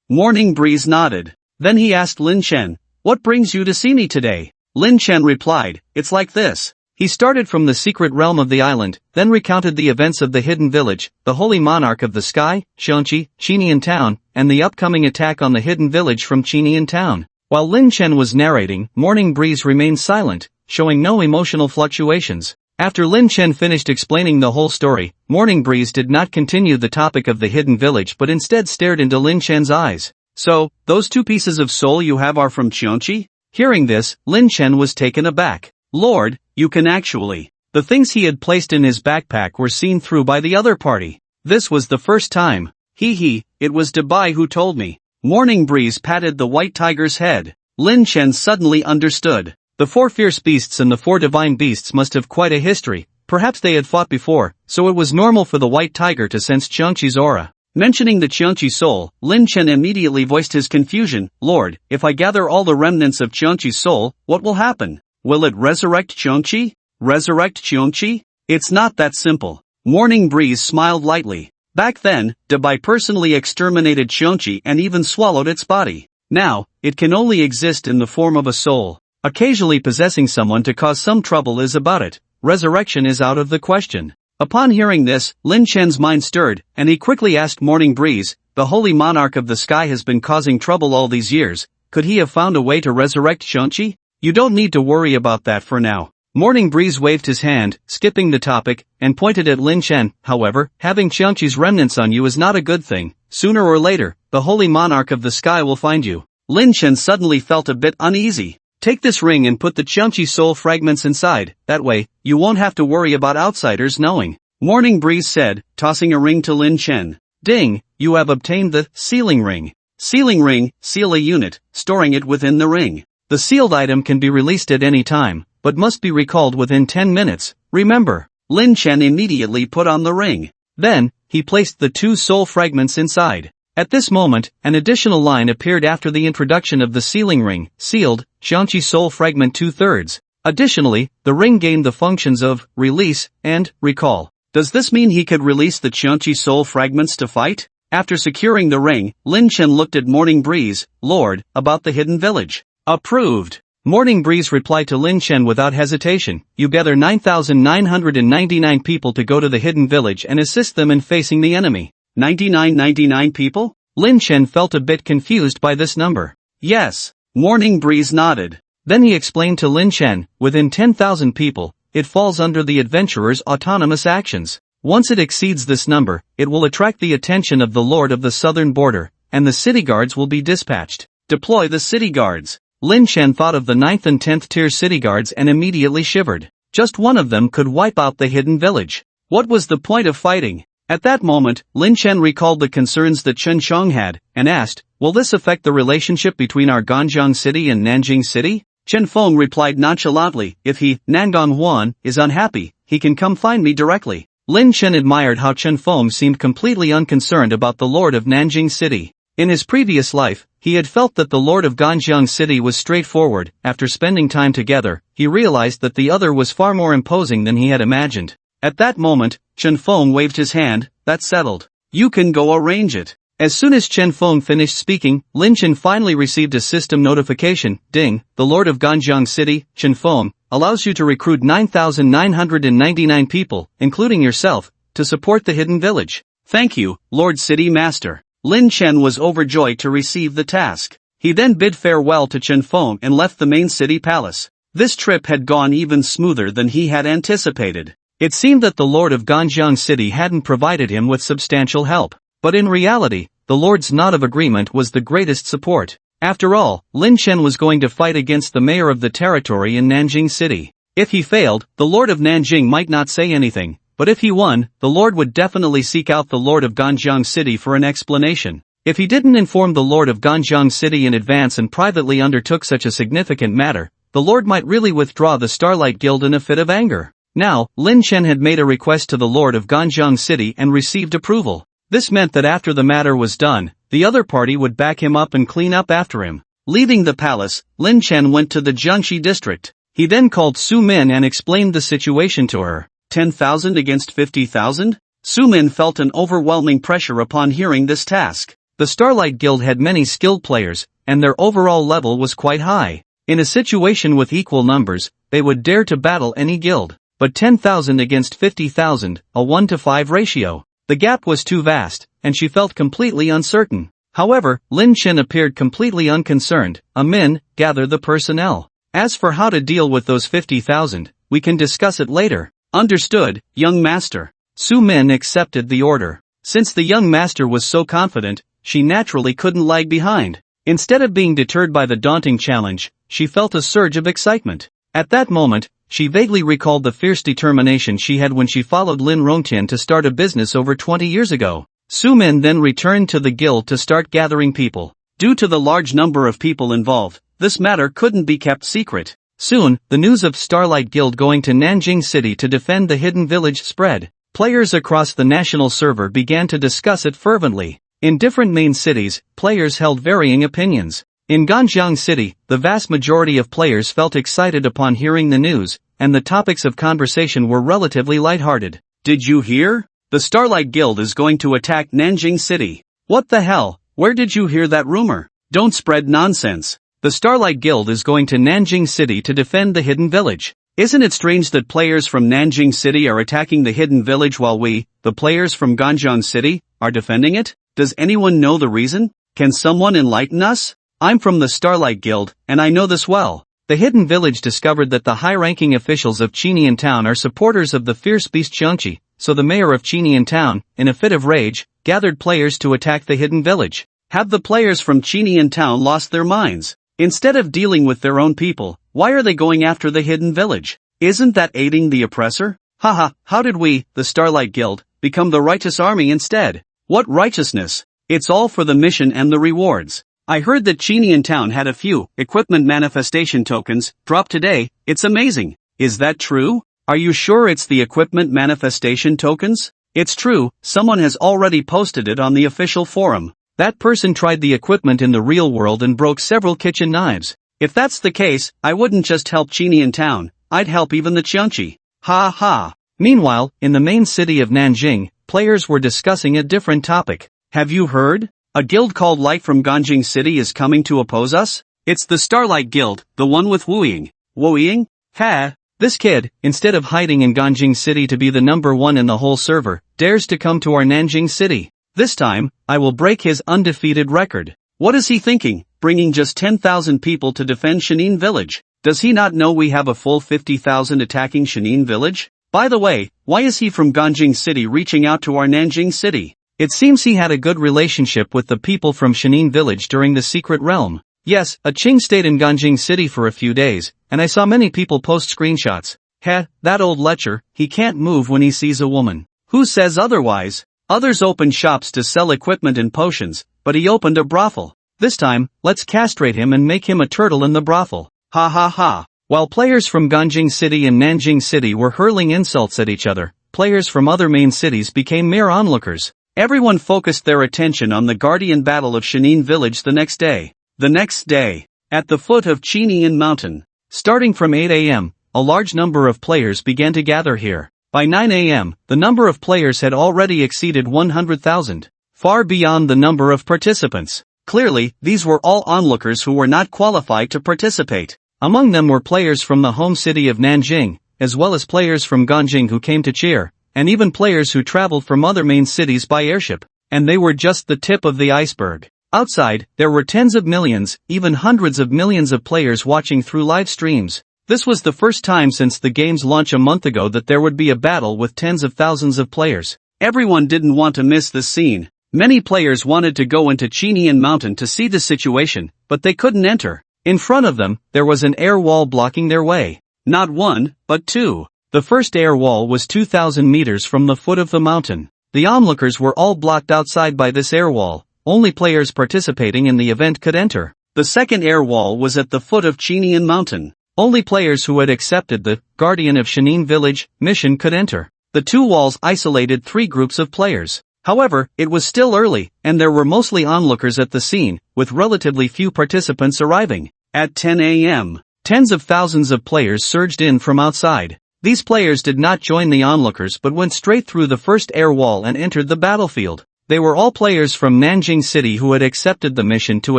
Morning Breeze nodded. Then he asked Lin Chen, "What brings you to see me today?" Lin Chen replied, "It's like this." He started from the secret realm of the island, then recounted the events of the hidden village, the holy monarch of the sky, Xiongqi, Qinian town, and the upcoming attack on the hidden village from Qinian town. While Lin Chen was narrating, Morning Breeze remained silent, showing no emotional fluctuations. After Lin Chen finished explaining the whole story, Morning Breeze did not continue the topic of the hidden village but instead stared into Lin Chen's eyes. "So, those 2 pieces of soul you have are from Xiongqi?" Hearing this, Lin Chen was taken aback. "Lord, you can actually..." The things he had placed in his backpack were seen through by the other party. "This was the first time. It was Dabai who told me." Morning Breeze patted the white tiger's head. Lin Chen suddenly understood. The 4 fierce beasts and the 4 divine beasts must have quite a history, perhaps they had fought before, so it was normal for the white tiger to sense Qiongqi's aura. Mentioning the Qiongqi soul, Lin Chen immediately voiced his confusion. "Lord, if I gather all the remnants of Qiongqi's soul, what will happen? Will it resurrect Qiongqi? Resurrect Qiongqi? It's not that simple." Morning Breeze smiled lightly. Back then, Dabai personally exterminated Qiongqi and even swallowed its body. Now, it can only exist in the form of a soul. Occasionally possessing someone to cause some trouble is about it. Resurrection is out of the question. Upon hearing this, Lin Chen's mind stirred, and he quickly asked Morning Breeze, "The holy monarch of the sky has been causing trouble all these years. Could he have found a way to resurrect Qiongqi? You don't need to worry about that for now." Morning Breeze waved his hand, skipping the topic, and pointed at Lin Chen. "However, having Qiongqi's remnants on you is not a good thing. Sooner or later, the holy monarch of the sky will find you." Lin Chen suddenly felt a bit uneasy. "Take this ring and put the Qiongqi soul fragments inside, that way, you won't have to worry about outsiders knowing," Morning Breeze said, tossing a ring to Lin Chen. "Ding, you have obtained the sealing ring. Sealing ring, seal a unit, storing it within the ring. The sealed item can be released at any time, but must be recalled within 10 minutes, remember." Lin Chen immediately put on the ring. Then, he placed the 2 soul fragments inside. At this moment, an additional line appeared after the introduction of the sealing ring, sealed, Qiongqi soul fragment 2/3. Additionally, the ring gained the functions of release and recall. Does this mean he could release the Qiongqi soul fragments to fight? After securing the ring, Lin Chen looked at Morning Breeze. "Lord, about the hidden village." "Approved." Morning Breeze replied to Lin Chen without hesitation. "You gather 9,999 people to go to the hidden village and assist them in facing the enemy." 99 people? Lin Chen felt a bit confused by this number. "Yes." Morning Breeze nodded. Then he explained to Lin Chen, "Within 10,000 people, it falls under the adventurer's autonomous actions. Once it exceeds this number, it will attract the attention of the Lord of the Southern Border, and the city guards will be dispatched. Deploy the city guards." Lin Chen thought of the 9th and 10th tier city guards and immediately shivered. Just one of them could wipe out the hidden village. What was the point of fighting? At that moment, Lin Chen recalled the concerns that Chen Xiong had, and asked, "Will this affect the relationship between our Ganjiang city and Nanjing city?" Chen Feng replied nonchalantly, "If he, Nangang Huan, is unhappy, he can come find me directly." Lin Chen admired how Chen Feng seemed completely unconcerned about the lord of Nanjing city. In his previous life, he had felt that the lord of Ganjiang city was straightforward. After spending time together, he realized that the other was far more imposing than he had imagined. At that moment, Chen Feng waved his hand. "That's settled. You can go arrange it." As soon as Chen Feng finished speaking, Lin Chen finally received a system notification. "Ding, the Lord of Ganjiang City, Chen Feng, allows you to recruit 9,999 people, including yourself, to support the hidden village." "Thank you, Lord City Master." Lin Chen was overjoyed to receive the task. He then bid farewell to Chen Feng and left the main city palace. This trip had gone even smoother than he had anticipated. It seemed that the Lord of Ganjiang City hadn't provided him with substantial help. But in reality, the Lord's nod of agreement was the greatest support. After all, Lin Chen was going to fight against the mayor of the territory in Nanjing City. If he failed, the Lord of Nanjing might not say anything, but if he won, the Lord would definitely seek out the Lord of Ganjiang City for an explanation. If he didn't inform the Lord of Ganjiang City in advance and privately undertook such a significant matter, the Lord might really withdraw the Starlight Guild in a fit of anger. Now, Lin Chen had made a request to the Lord of Ganjiang City and received approval. This meant that after the matter was done, the other party would back him up and clean up after him. Leaving the palace, Lin Chen went to the Jiangxi district. He then called Su Min and explained the situation to her. 10,000 against 50,000? Sumin felt an overwhelming pressure upon hearing this task. The Starlight Guild had many skilled players, and their overall level was quite high. In a situation with equal numbers, they would dare to battle any guild. But 10,000 against 50,000, a 1-to-5 ratio. The gap was too vast, and she felt completely uncertain. However, Lin Chen appeared completely unconcerned. Min, gather the personnel. As for how to deal with those 50,000, we can discuss it later. Understood, young master. Su Min accepted the order. Since the young master was so confident, she naturally couldn't lag behind. Instead of being deterred by the daunting challenge, she felt a surge of excitement. At that moment, she vaguely recalled the fierce determination she had when she followed Lin Rongtian to start a business over 20 years ago. Su Min then returned to the guild to start gathering people. Due to the large number of people involved, this matter couldn't be kept secret. Soon, the news of Starlight Guild going to Nanjing City to defend the hidden village spread. Players across the national server began to discuss it fervently. In different main cities, players held varying opinions. In Ganjiang City, the vast majority of players felt excited upon hearing the news, and the topics of conversation were relatively lighthearted. Did you hear? The Starlight Guild is going to attack Nanjing City. What the hell? Where did you hear that rumor? Don't spread nonsense. The Starlight Guild is going to Nanjing City to defend the hidden village. Isn't it strange that players from Nanjing City are attacking the hidden village while we, the players from Ganjiang City, are defending it? Does anyone know the reason? Can someone enlighten us? I'm from the Starlight Guild, and I know this well. The hidden village discovered that the high-ranking officials of Qinian Town are supporters of the fierce beast Xiangqi, so the mayor of Qinian Town, in a fit of rage, gathered players to attack the hidden village. Have the players from Qinian Town lost their minds? Instead of dealing with their own people, why are they going after the hidden village? Isn't that aiding the oppressor? Haha, how did we, the Starlight Guild, become the righteous army instead? What righteousness? It's all for the mission and the rewards. I heard that Qinian Town had a few equipment manifestation tokens dropped today. It's amazing. Is that true? Are you sure it's the equipment manifestation tokens? It's true, someone has already posted it on the official forum. That person tried the equipment in the real world and broke several kitchen knives. If that's the case, I wouldn't just help Qinian Town, I'd help even the Xiangqi. Ha ha. Meanwhile, in the main city of Nanjing, players were discussing a different topic. Have you heard? A guild called Light from Ganjing City is coming to oppose us? It's the Starlight Guild, the one with Wu Ying. Wu Ying? Ha! This kid, instead of hiding in Ganjing City to be the number one in the whole server, dares to come to our Nanjing City. This time, I will break his undefeated record. What is he thinking, bringing just 10,000 people to defend Shenin Village? Does he not know we have a full 50,000 attacking Shenin Village? By the way, why is he from Ganjing City reaching out to our Nanjing City? It seems he had a good relationship with the people from Shenin Village during the secret realm. Yes, a Qing stayed in Ganjing City for a few days, and I saw many people post screenshots. That old lecher, he can't move when he sees a woman. Who says otherwise? Others opened shops to sell equipment and potions, but he opened a brothel. This time, let's castrate him and make him a turtle in the brothel. Ha ha ha. While players from Ganjing City and Nanjing City were hurling insults at each other, players from other main cities became mere onlookers. Everyone focused their attention on the Guardian Battle of Shenin Village the next day. The next day, at the foot of Qinian Mountain. Starting from 8 a.m., a large number of players began to gather here. By 9 a.m., the number of players had already exceeded 100,000, far beyond the number of participants. Clearly, these were all onlookers who were not qualified to participate. Among them were players from the home city of Nanjing, as well as players from Ganjing who came to cheer, and even players who traveled from other main cities by airship. And they were just the tip of the iceberg. Outside, there were tens of millions, even hundreds of millions of players watching through live streams. This was the first time since the game's launch a month ago that there would be a battle with tens of thousands of players. Everyone didn't want to miss this scene. Many players wanted to go into Qinian Mountain to see the situation, but they couldn't enter. In front of them, there was an air wall blocking their way. Not one, but two. The first air wall was 2,000 meters from the foot of the mountain. The onlookers were all blocked outside by this air wall. Only players participating in the event could enter. The second air wall was at the foot of Qinian Mountain. Only players who had accepted the Guardian of Shenin Village mission could enter. The two walls isolated three groups of players. However, it was still early, and there were mostly onlookers at the scene, with relatively few participants arriving. At 10 a.m., tens of thousands of players surged in from outside. These players did not join the onlookers but went straight through the first air wall and entered the battlefield. They were all players from Nanjing City who had accepted the mission to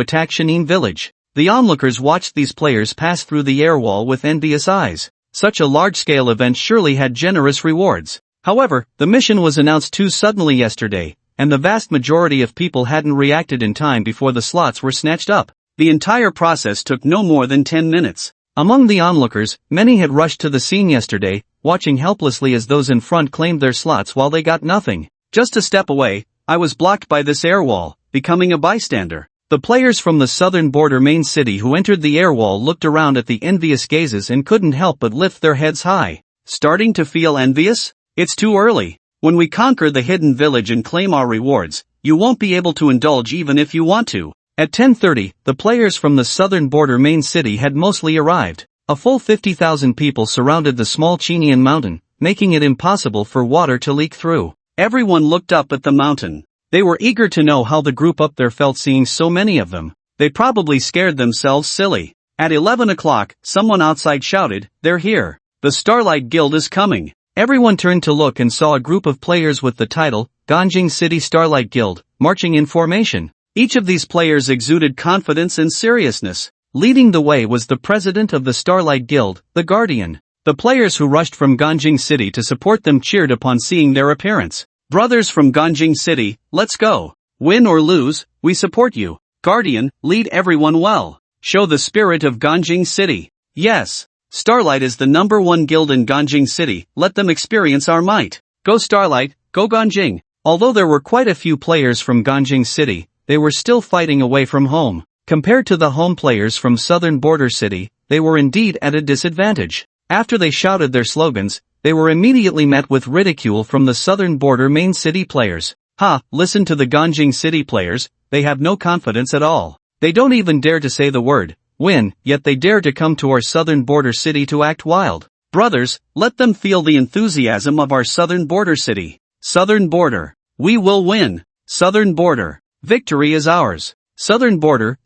attack Shenin Village. The onlookers watched these players pass through the air wall with envious eyes. Such a large-scale event surely had generous rewards. However, the mission was announced too suddenly yesterday, and the vast majority of people hadn't reacted in time before the slots were snatched up. The entire process took no more than 10 minutes. Among the onlookers, many had rushed to the scene yesterday, watching helplessly as those in front claimed their slots while they got nothing. Just a step away, I was blocked by this air wall, becoming a bystander. The players from the southern border main city who entered the air wall looked around at the envious gazes and couldn't help but lift their heads high. Starting to feel envious? It's too early. When we conquer the hidden village and claim our rewards, you won't be able to indulge even if you want to. At 10:30, the players from the southern border main city had mostly arrived. A full 50,000 people surrounded the small Chinian mountain, making it impossible for water to leak through. Everyone looked up at the mountain. They were eager to know how the group up there felt seeing so many of them. They probably scared themselves silly. At 11 o'clock, someone outside shouted, "They're here. The Starlight Guild is coming." Everyone turned to look and saw a group of players with the title, Ganjing City Starlight Guild, marching in formation. Each of these players exuded confidence and seriousness. Leading the way was the president of the Starlight Guild, the Guardian. The players who rushed from Ganjing City to support them cheered upon seeing their appearance. "Brothers from Ganjing City, let's go. Win or lose, we support you. Guardian, lead everyone well. Show the spirit of Ganjing City." "Yes. Starlight is the #1 guild in Ganjing City, let them experience our might. Go Starlight, go Ganjing." Although there were quite a few players from Ganjing City, they were still fighting away from home. Compared to the home players from Southern Border City, they were indeed at a disadvantage. After they shouted their slogans, they were immediately met with ridicule from the Southern Border main city players. "Ha, listen to the Ganjing City players, they have no confidence at all. They don't even dare to say the word, win, yet they dare to come to our Southern Border City to act wild. Brothers, let them feel the enthusiasm of our Southern Border City. Southern Border, we will win. Southern Border, victory is ours. Southern Border,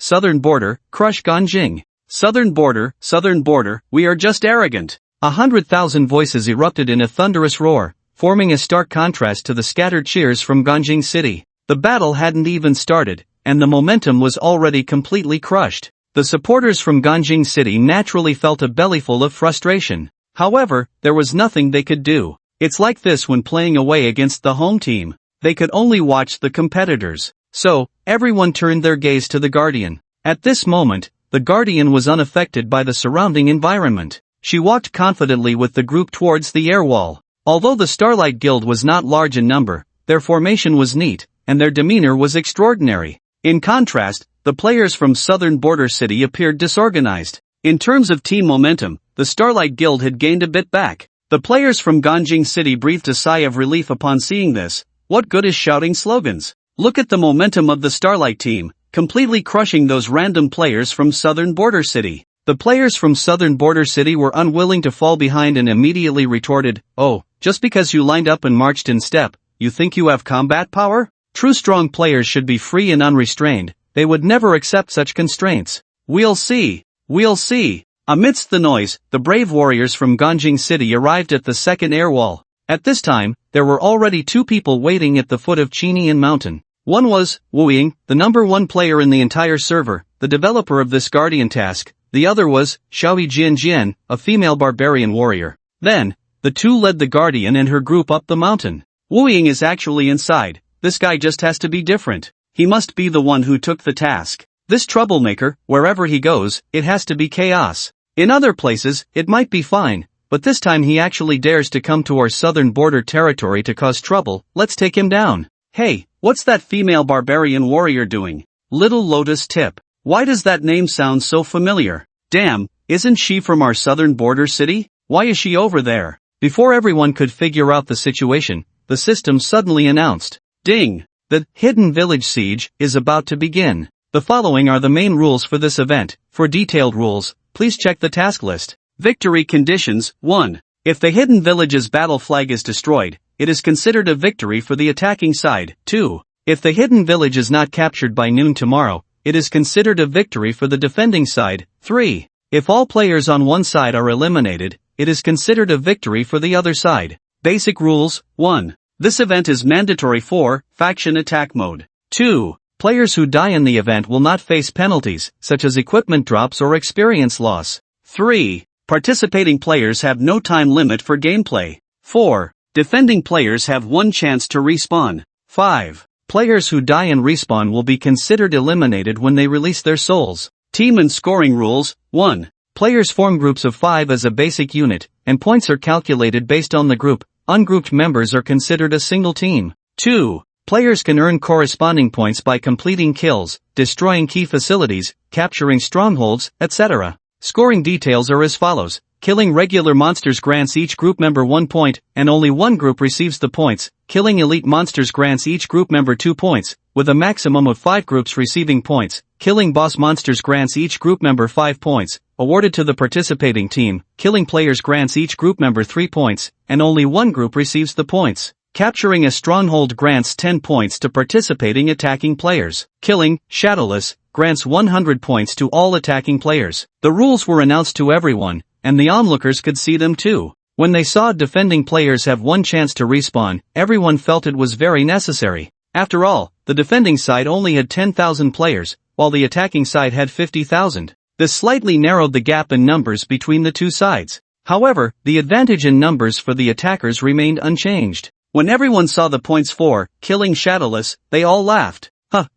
crush Ganjing. Southern Border, we are just arrogant." 100,000 voices erupted in a thunderous roar, forming a stark contrast to the scattered cheers from Ganjing City. The battle hadn't even started, and the momentum was already completely crushed. The supporters from Ganjing City naturally felt a bellyful of frustration. However, there was nothing they could do. It's like this when playing away against the home team. They could only watch the competitors. So, everyone turned their gaze to the Guardian. At this moment, the Guardian was unaffected by the surrounding environment. She walked confidently with the group towards the air wall. Although the Starlight Guild was not large in number, their formation was neat, and their demeanor was extraordinary. In contrast, the players from Southern Border City appeared disorganized. In terms of team momentum, the Starlight Guild had gained a bit back. The players from Ganjing City breathed a sigh of relief upon seeing this. What good is shouting slogans? Look at the momentum of the Starlight team, completely crushing those random players from Southern Border City. The players from Southern Border City were unwilling to fall behind and immediately retorted, "Oh, just because you lined up and marched in step, you think you have combat power? True strong players should be free and unrestrained, they would never accept such constraints. We'll see. We'll see." Amidst the noise, the brave warriors from Ganjing City arrived at the second air wall. At this time, there were already 2 people waiting at the foot of Chinian Mountain. One was Wu Ying, the #1 player in the entire server, the developer of this Guardian task. The other was Xiaoyi Jian, a female barbarian warrior. Then, the 2 led the Guardian and her group up the mountain. Wu Ying is actually inside. This guy just has to be different. He must be the one who took the task. This troublemaker, wherever he goes, it has to be chaos. In other places, it might be fine, but this time he actually dares to come to our southern border territory to cause trouble. Let's take him down. Hey, what's that female barbarian warrior doing? Little Lotus Tip. Why does that name sound so familiar? Damn, isn't she from our southern border city? Why is she over there? Before everyone could figure out the situation, the system suddenly announced, "Ding! The Hidden Village Siege is about to begin. The following are the main rules for this event. For detailed rules, please check the task list." Victory conditions. 1. If the Hidden Village's battle flag is destroyed, it is considered a victory for the attacking side. 2. If the Hidden Village is not captured by noon tomorrow, it is considered a victory for the defending side. 3. If all players on one side are eliminated, it is considered a victory for the other side. Basic rules: 1. This event is mandatory for faction attack mode. 2. Players who die in the event will not face penalties, such as equipment drops or experience loss. 3. Participating players have no time limit for gameplay. 4. Defending players have one chance to respawn. 5. Players who die and respawn will be considered eliminated when they release their souls. Team and scoring rules: 1. Players form groups of 5 as a basic unit, and points are calculated based on the group. Ungrouped members are considered a single team. 2. Players can earn corresponding points by completing kills, destroying key facilities, capturing strongholds, etc. Scoring details are as follows. Killing regular monsters grants each group member 1 point, and only one group receives the points. Killing elite monsters grants each group member 2 points, with a maximum of 5 groups receiving points. Killing boss monsters grants each group member 5 points, awarded to the participating team. Killing players grants each group member 3 points, and only one group receives the points. Capturing a stronghold grants 10 points to participating attacking players. Killing, Shadowless, grants 100 points to all attacking players. The rules were announced to everyone, and the onlookers could see them too. When they saw defending players have one chance to respawn, everyone felt it was very necessary. After all, the defending side only had 10,000 players, while the attacking side had 50,000. This slightly narrowed the gap in numbers between the two sides. However, the advantage in numbers for the attackers remained unchanged. When everyone saw the points for killing Shadowless, they all laughed.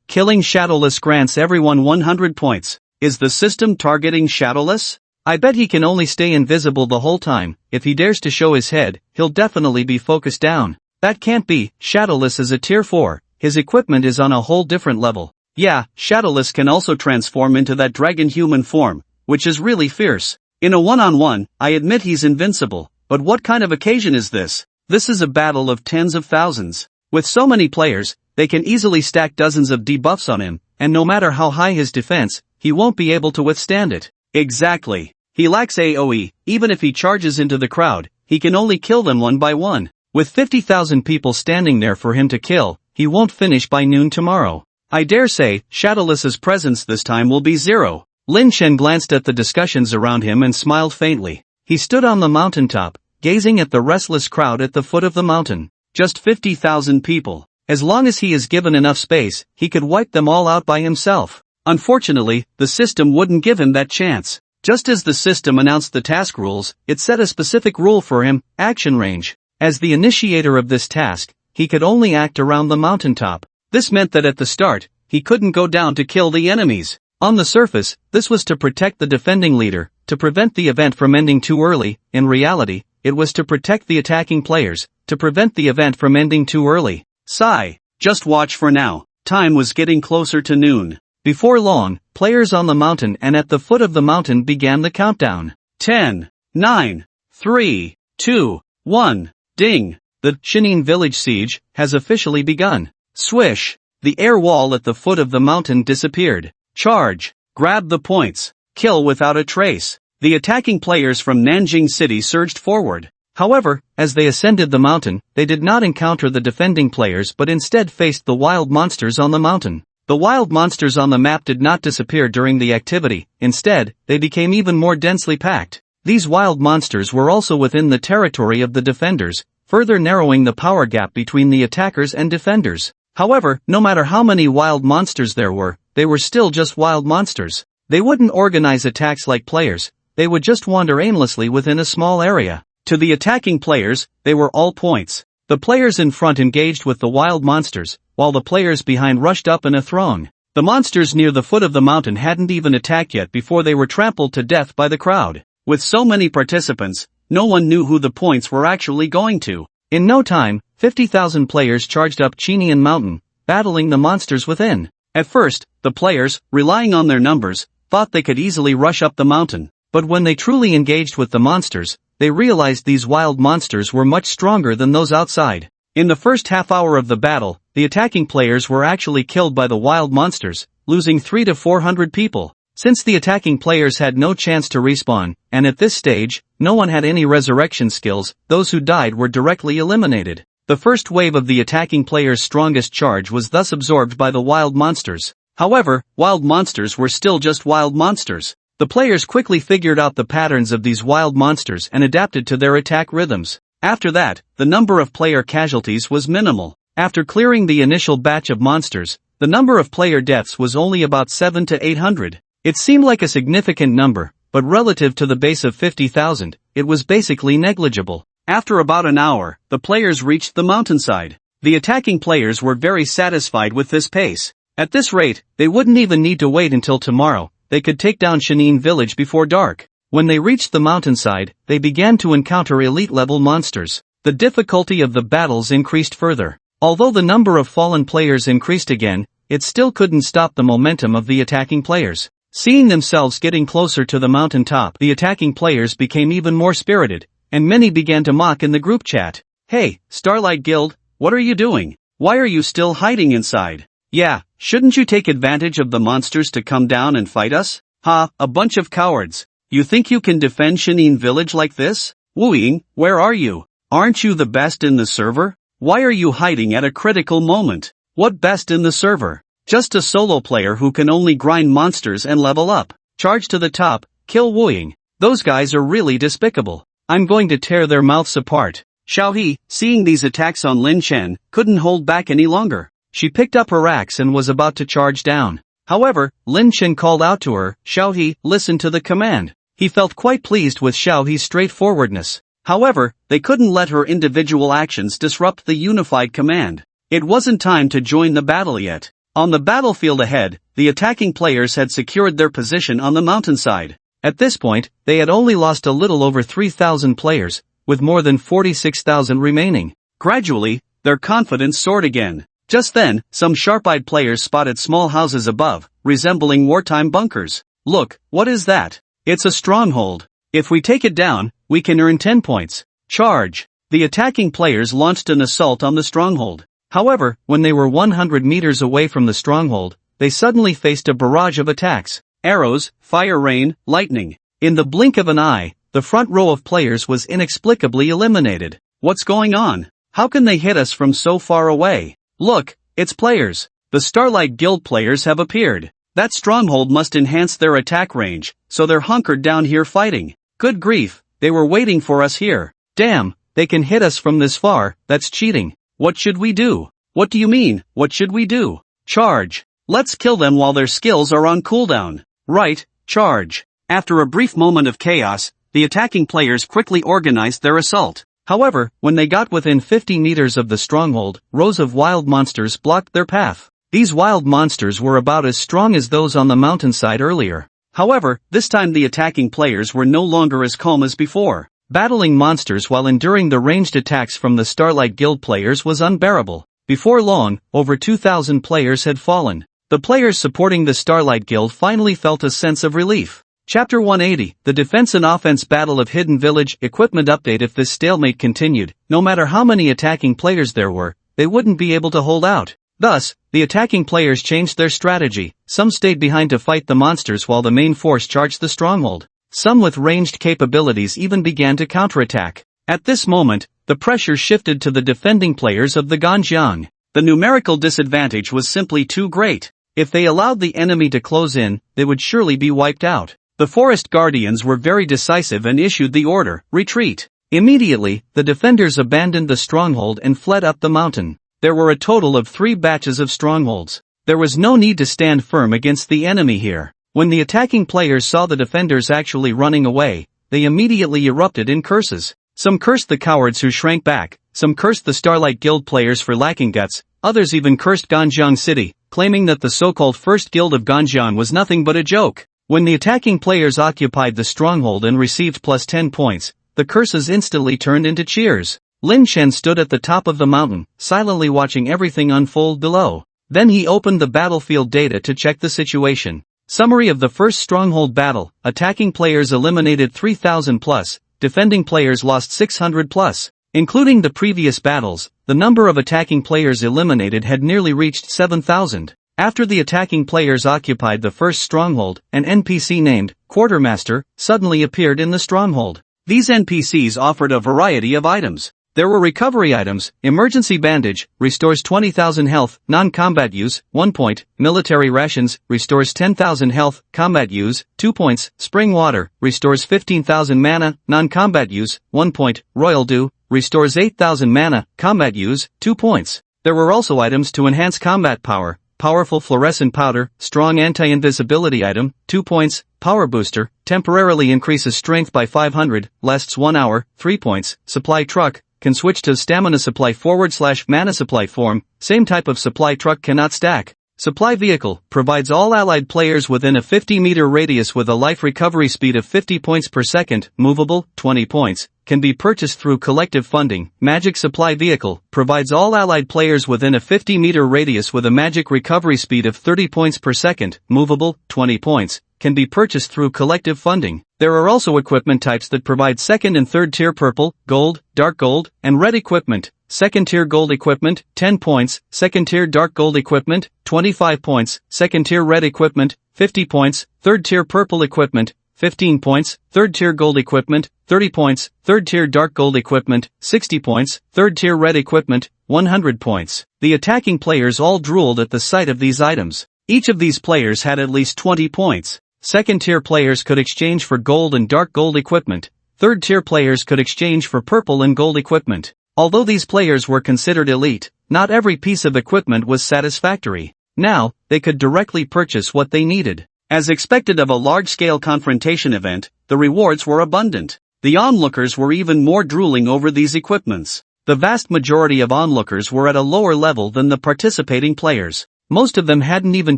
Killing Shadowless grants everyone 100 points. Is the system targeting Shadowless? I bet he can only stay invisible the whole time. If he dares to show his head, he'll definitely be focused down. That can't be. Shadowless is a tier 4. His equipment is on a whole different level. Yeah, Shadowless can also transform into that dragon human form, which is really fierce. In a one-on-one, I admit he's invincible, but what kind of occasion is this? This is a battle of tens of thousands. With so many players, they can easily stack dozens of debuffs on him, and no matter how high his defense, he won't be able to withstand it. Exactly. He lacks AoE. Even if he charges into the crowd, he can only kill them one by one. With 50,000 people standing there for him to kill, he won't finish by noon tomorrow. I dare say, Shadowless's presence this time will be 0. Lin Chen glanced at the discussions around him and smiled faintly. He stood on the mountaintop, gazing at the restless crowd at the foot of the mountain. Just 50,000 people. As long as he is given enough space, he could wipe them all out by himself. Unfortunately, the system wouldn't give him that chance. Just as the system announced the task rules, it set a specific rule for him: action range. As the initiator of this task, he could only act around the mountaintop. This meant that at the start, he couldn't go down to kill the enemies. On the surface, this was to protect the defending leader, to prevent the event from ending too early. In reality, it was to protect the attacking players, to prevent the event from ending too early. Sigh. Just watch for now. Time was getting closer to noon. Before long, players on the mountain and at the foot of the mountain began the countdown. 10, 9, 3, 2, 1, ding. The Shinin village siege has officially begun. Swish. The air wall at the foot of the mountain disappeared. Charge. Grab the points. Kill without a trace. The attacking players from Nanjing City surged forward. However, as they ascended the mountain, they did not encounter the defending players but instead faced the wild monsters on the mountain. The wild monsters on the map did not disappear during the activity. Instead, they became even more densely packed. These wild monsters were also within the territory of the defenders, further narrowing the power gap between the attackers and defenders. However, no matter how many wild monsters there were, they were still just wild monsters. They wouldn't organize attacks like players. They would just wander aimlessly within a small area. To the attacking players, they were all points. The players in front engaged with the wild monsters, while the players behind rushed up in a throng. The monsters near the foot of the mountain hadn't even attacked yet before they were trampled to death by the crowd. With so many participants, no one knew who the points were actually going to. In no time, 50,000 players charged up Chinian Mountain, battling the monsters within. At first, the players, relying on their numbers, thought they could easily rush up the mountain. But when they truly engaged with the monsters, they realized these wild monsters were much stronger than those outside. In the first half hour of the battle, the attacking players were actually killed by the wild monsters, losing 300 to 400 people. Since the attacking players had no chance to respawn, and at this stage, no one had any resurrection skills, those who died were directly eliminated. The first wave of the attacking players' strongest charge was thus absorbed by the wild monsters. However, wild monsters were still just wild monsters. The players quickly figured out the patterns of these wild monsters and adapted to their attack rhythms. After that, the number of player casualties was minimal. After clearing the initial batch of monsters, the number of player deaths was only about 700 to 800. It seemed like a significant number, but relative to the base of 50,000, it was basically negligible. After about an hour, the players reached the mountainside. The attacking players were very satisfied with this pace. At this rate, they wouldn't even need to wait until tomorrow. They could take down Shenin village before dark. When they reached the mountainside, they began to encounter elite-level monsters. The difficulty of the battles increased further. Although the number of fallen players increased again, it still couldn't stop the momentum of the attacking players. Seeing themselves getting closer to the mountain top, the attacking players became even more spirited, and many began to mock in the group chat. "Hey, Starlight Guild, what are you doing? Why are you still hiding inside? Yeah, shouldn't you take advantage of the monsters to come down and fight us? Ha, a bunch of cowards. You think you can defend Shenin village like this? Wu Ying, where are you? Aren't you the best in the server? Why are you hiding at a critical moment? What best in the server? Just a solo player who can only grind monsters and level up. Charge to the top, kill Wu Ying. Those guys are really despicable. I'm going to tear their mouths apart." Xiaohe, seeing these attacks on Lin Chen, couldn't hold back any longer. She picked up her axe and was about to charge down. However, Lin Chen called out to her, "Xiaohe, listen to the command." He felt quite pleased with Xiaohe's straightforwardness. However, they couldn't let her individual actions disrupt the unified command. It wasn't time to join the battle yet. On the battlefield ahead, the attacking players had secured their position on the mountainside. At this point, they had only lost a little over 3,000 players, with more than 46,000 remaining. Gradually, their confidence soared again. Just then, some sharp-eyed players spotted small houses above, resembling wartime bunkers. "Look, what is that? It's a stronghold. If we take it down, we can earn 10 points. Charge!" The attacking players launched an assault on the stronghold. However, when they were 100 meters away from the stronghold, they suddenly faced a barrage of attacks. Arrows, fire rain, lightning. In the blink of an eye, the front row of players was inexplicably eliminated. What's going on? How can they hit us from so far away? Look, it's players. The Starlight Guild players have appeared. That stronghold must enhance their attack range, so they're hunkered down here fighting. Good grief, they were waiting for us here. Damn, they can hit us from this far, that's cheating. What should we do? What do you mean, what should we do? Charge. Let's kill them while their skills are on cooldown. Right, charge. After a brief moment of chaos, the attacking players quickly organized their assault. However, when they got within 50 meters of the stronghold, rows of wild monsters blocked their path. These wild monsters were about as strong as those on the mountainside earlier. However, this time the attacking players were no longer as calm as before. Battling monsters while enduring the ranged attacks from the Starlight Guild players was unbearable. Before long, over 2,000 players had fallen. The players supporting the Starlight Guild finally felt a sense of relief. Chapter 180, The Defense and Offense Battle of Hidden Village. Equipment update. If this stalemate continued, no matter how many attacking players there were, they wouldn't be able to hold out. Thus, the attacking players changed their strategy. Some stayed behind to fight the monsters while the main force charged the stronghold. Some with ranged capabilities even began to counterattack. At this moment, the pressure shifted to the defending players of the Ganjiang. The numerical disadvantage was simply too great. If they allowed the enemy to close in, they would surely be wiped out. The forest guardians were very decisive and issued the order, "Retreat." Immediately, the defenders abandoned the stronghold and fled up the mountain. There were a total of 3 batches of strongholds. There was no need to stand firm against the enemy here. When the attacking players saw the defenders actually running away, they immediately erupted in curses. Some cursed the cowards who shrank back, some cursed the Starlight Guild players for lacking guts, others even cursed Ganjiang City, claiming that the so-called First Guild of Ganjiang was nothing but a joke. When the attacking players occupied the stronghold and received plus 10 points, the curses instantly turned into cheers. Lin Chen stood at the top of the mountain, silently watching everything unfold below. Then he opened the battlefield data to check the situation. Summary of the first stronghold battle. Attacking players eliminated 3,000 plus, defending players lost 600 plus. Including the previous battles, the number of attacking players eliminated had nearly reached 7,000. After the attacking players occupied the first stronghold, an NPC named Quartermaster suddenly appeared in the stronghold. These NPCs offered a variety of items. There were recovery items: emergency bandage, restores 20,000 health, non-combat use, 1 point, military rations, restores 10,000 health, combat use, 2 points, spring water, restores 15,000 mana, non-combat use, 1 point, royal dew, restores 8,000 mana, combat use, 2 points. There were also items to enhance combat power: powerful fluorescent powder, strong anti-invisibility item, 2 points, power booster, temporarily increases strength by 500, lasts 1 hour, 3 points, supply truck, can switch to stamina supply / mana supply form, same type of supply truck cannot stack. Supply vehicle, provides all allied players within a 50-meter radius with a life recovery speed of 50 points per second, movable, 20 points, can be purchased through collective funding. Magic supply vehicle, provides all allied players within a 50-meter radius with a magic recovery speed of 30 points per second, movable, 20 points, can be purchased through collective funding. There are also equipment types that provide second and third tier purple, gold, dark gold, and red equipment. Second tier gold equipment, 10 points, second tier dark gold equipment, 25 points, second tier red equipment, 50 points, third tier purple equipment, 15 points, third tier gold equipment, 30 points, third tier dark gold equipment, 60 points, third tier red equipment, 100 points. The attacking players all drooled at the sight of these items. Each of these players had at least 20 points. Second tier players could exchange for gold and dark gold equipment. Third tier players could exchange for purple and gold equipment. Although these players were considered elite, not every piece of equipment was satisfactory. Now, they could directly purchase what they needed. As expected of a large-scale confrontation event, the rewards were abundant. The onlookers were even more drooling over these equipments. The vast majority of onlookers were at a lower level than the participating players. Most of them hadn't even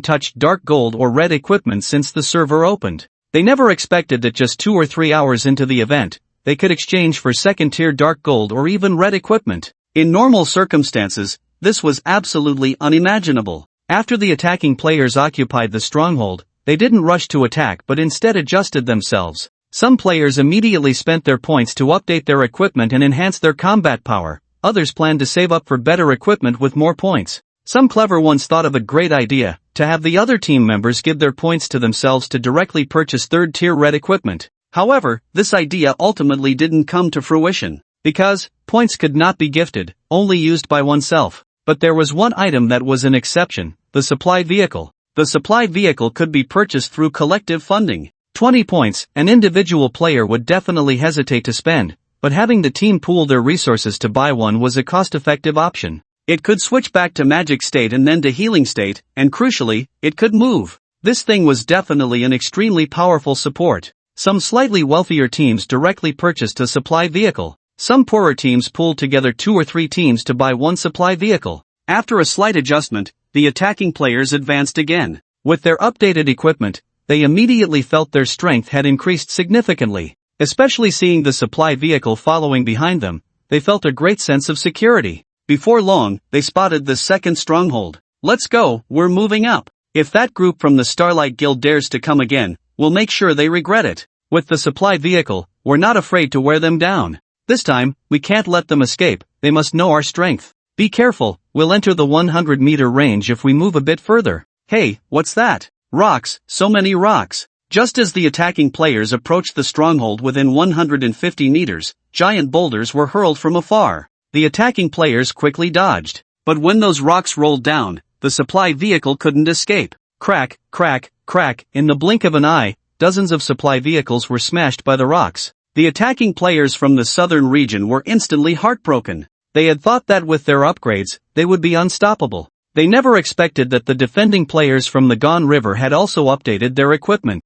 touched dark gold or red equipment since the server opened. They never expected that just 2 or 3 hours into the event, they could exchange for second-tier dark gold or even red equipment. In normal circumstances, this was absolutely unimaginable. After the attacking players occupied the stronghold, they didn't rush to attack but instead adjusted themselves. Some players immediately spent their points to update their equipment and enhance their combat power. Others planned to save up for better equipment with more points. Some clever ones thought of a great idea, to have the other team members give their points to themselves to directly purchase third-tier red equipment. However, this idea ultimately didn't come to fruition, because points could not be gifted, only used by oneself. But there was one item that was an exception: the supply vehicle. The supply vehicle could be purchased through collective funding. 20 points, an individual player would definitely hesitate to spend, but having the team pool their resources to buy one was a cost-effective option. It could switch back to magic state and then to healing state, and crucially, it could move. This thing was definitely an extremely powerful support. Some slightly wealthier teams directly purchased a supply vehicle. Some poorer teams pooled together 2 or 3 teams to buy one supply vehicle. After a slight adjustment, the attacking players advanced again. With their updated equipment, they immediately felt their strength had increased significantly. Especially seeing the supply vehicle following behind them, they felt a great sense of security. Before long, they spotted the second stronghold. Let's go, we're moving up. If that group from the Starlight Guild dares to come again, we'll make sure they regret it. With the supply vehicle, we're not afraid to wear them down. This time, we can't let them escape, they must know our strength. Be careful, we'll enter the 100-meter range if we move a bit further. Hey, what's that? Rocks, so many rocks. Just as the attacking players approached the stronghold within 150 meters, giant boulders were hurled from afar. The attacking players quickly dodged. But when those rocks rolled down, the supply vehicle couldn't escape. Crack, crack, crack, in the blink of an eye, dozens of supply vehicles were smashed by the rocks. The attacking players from the southern region were instantly heartbroken. They had thought that with their upgrades, they would be unstoppable. They never expected that the defending players from the Gone River had also updated their equipment.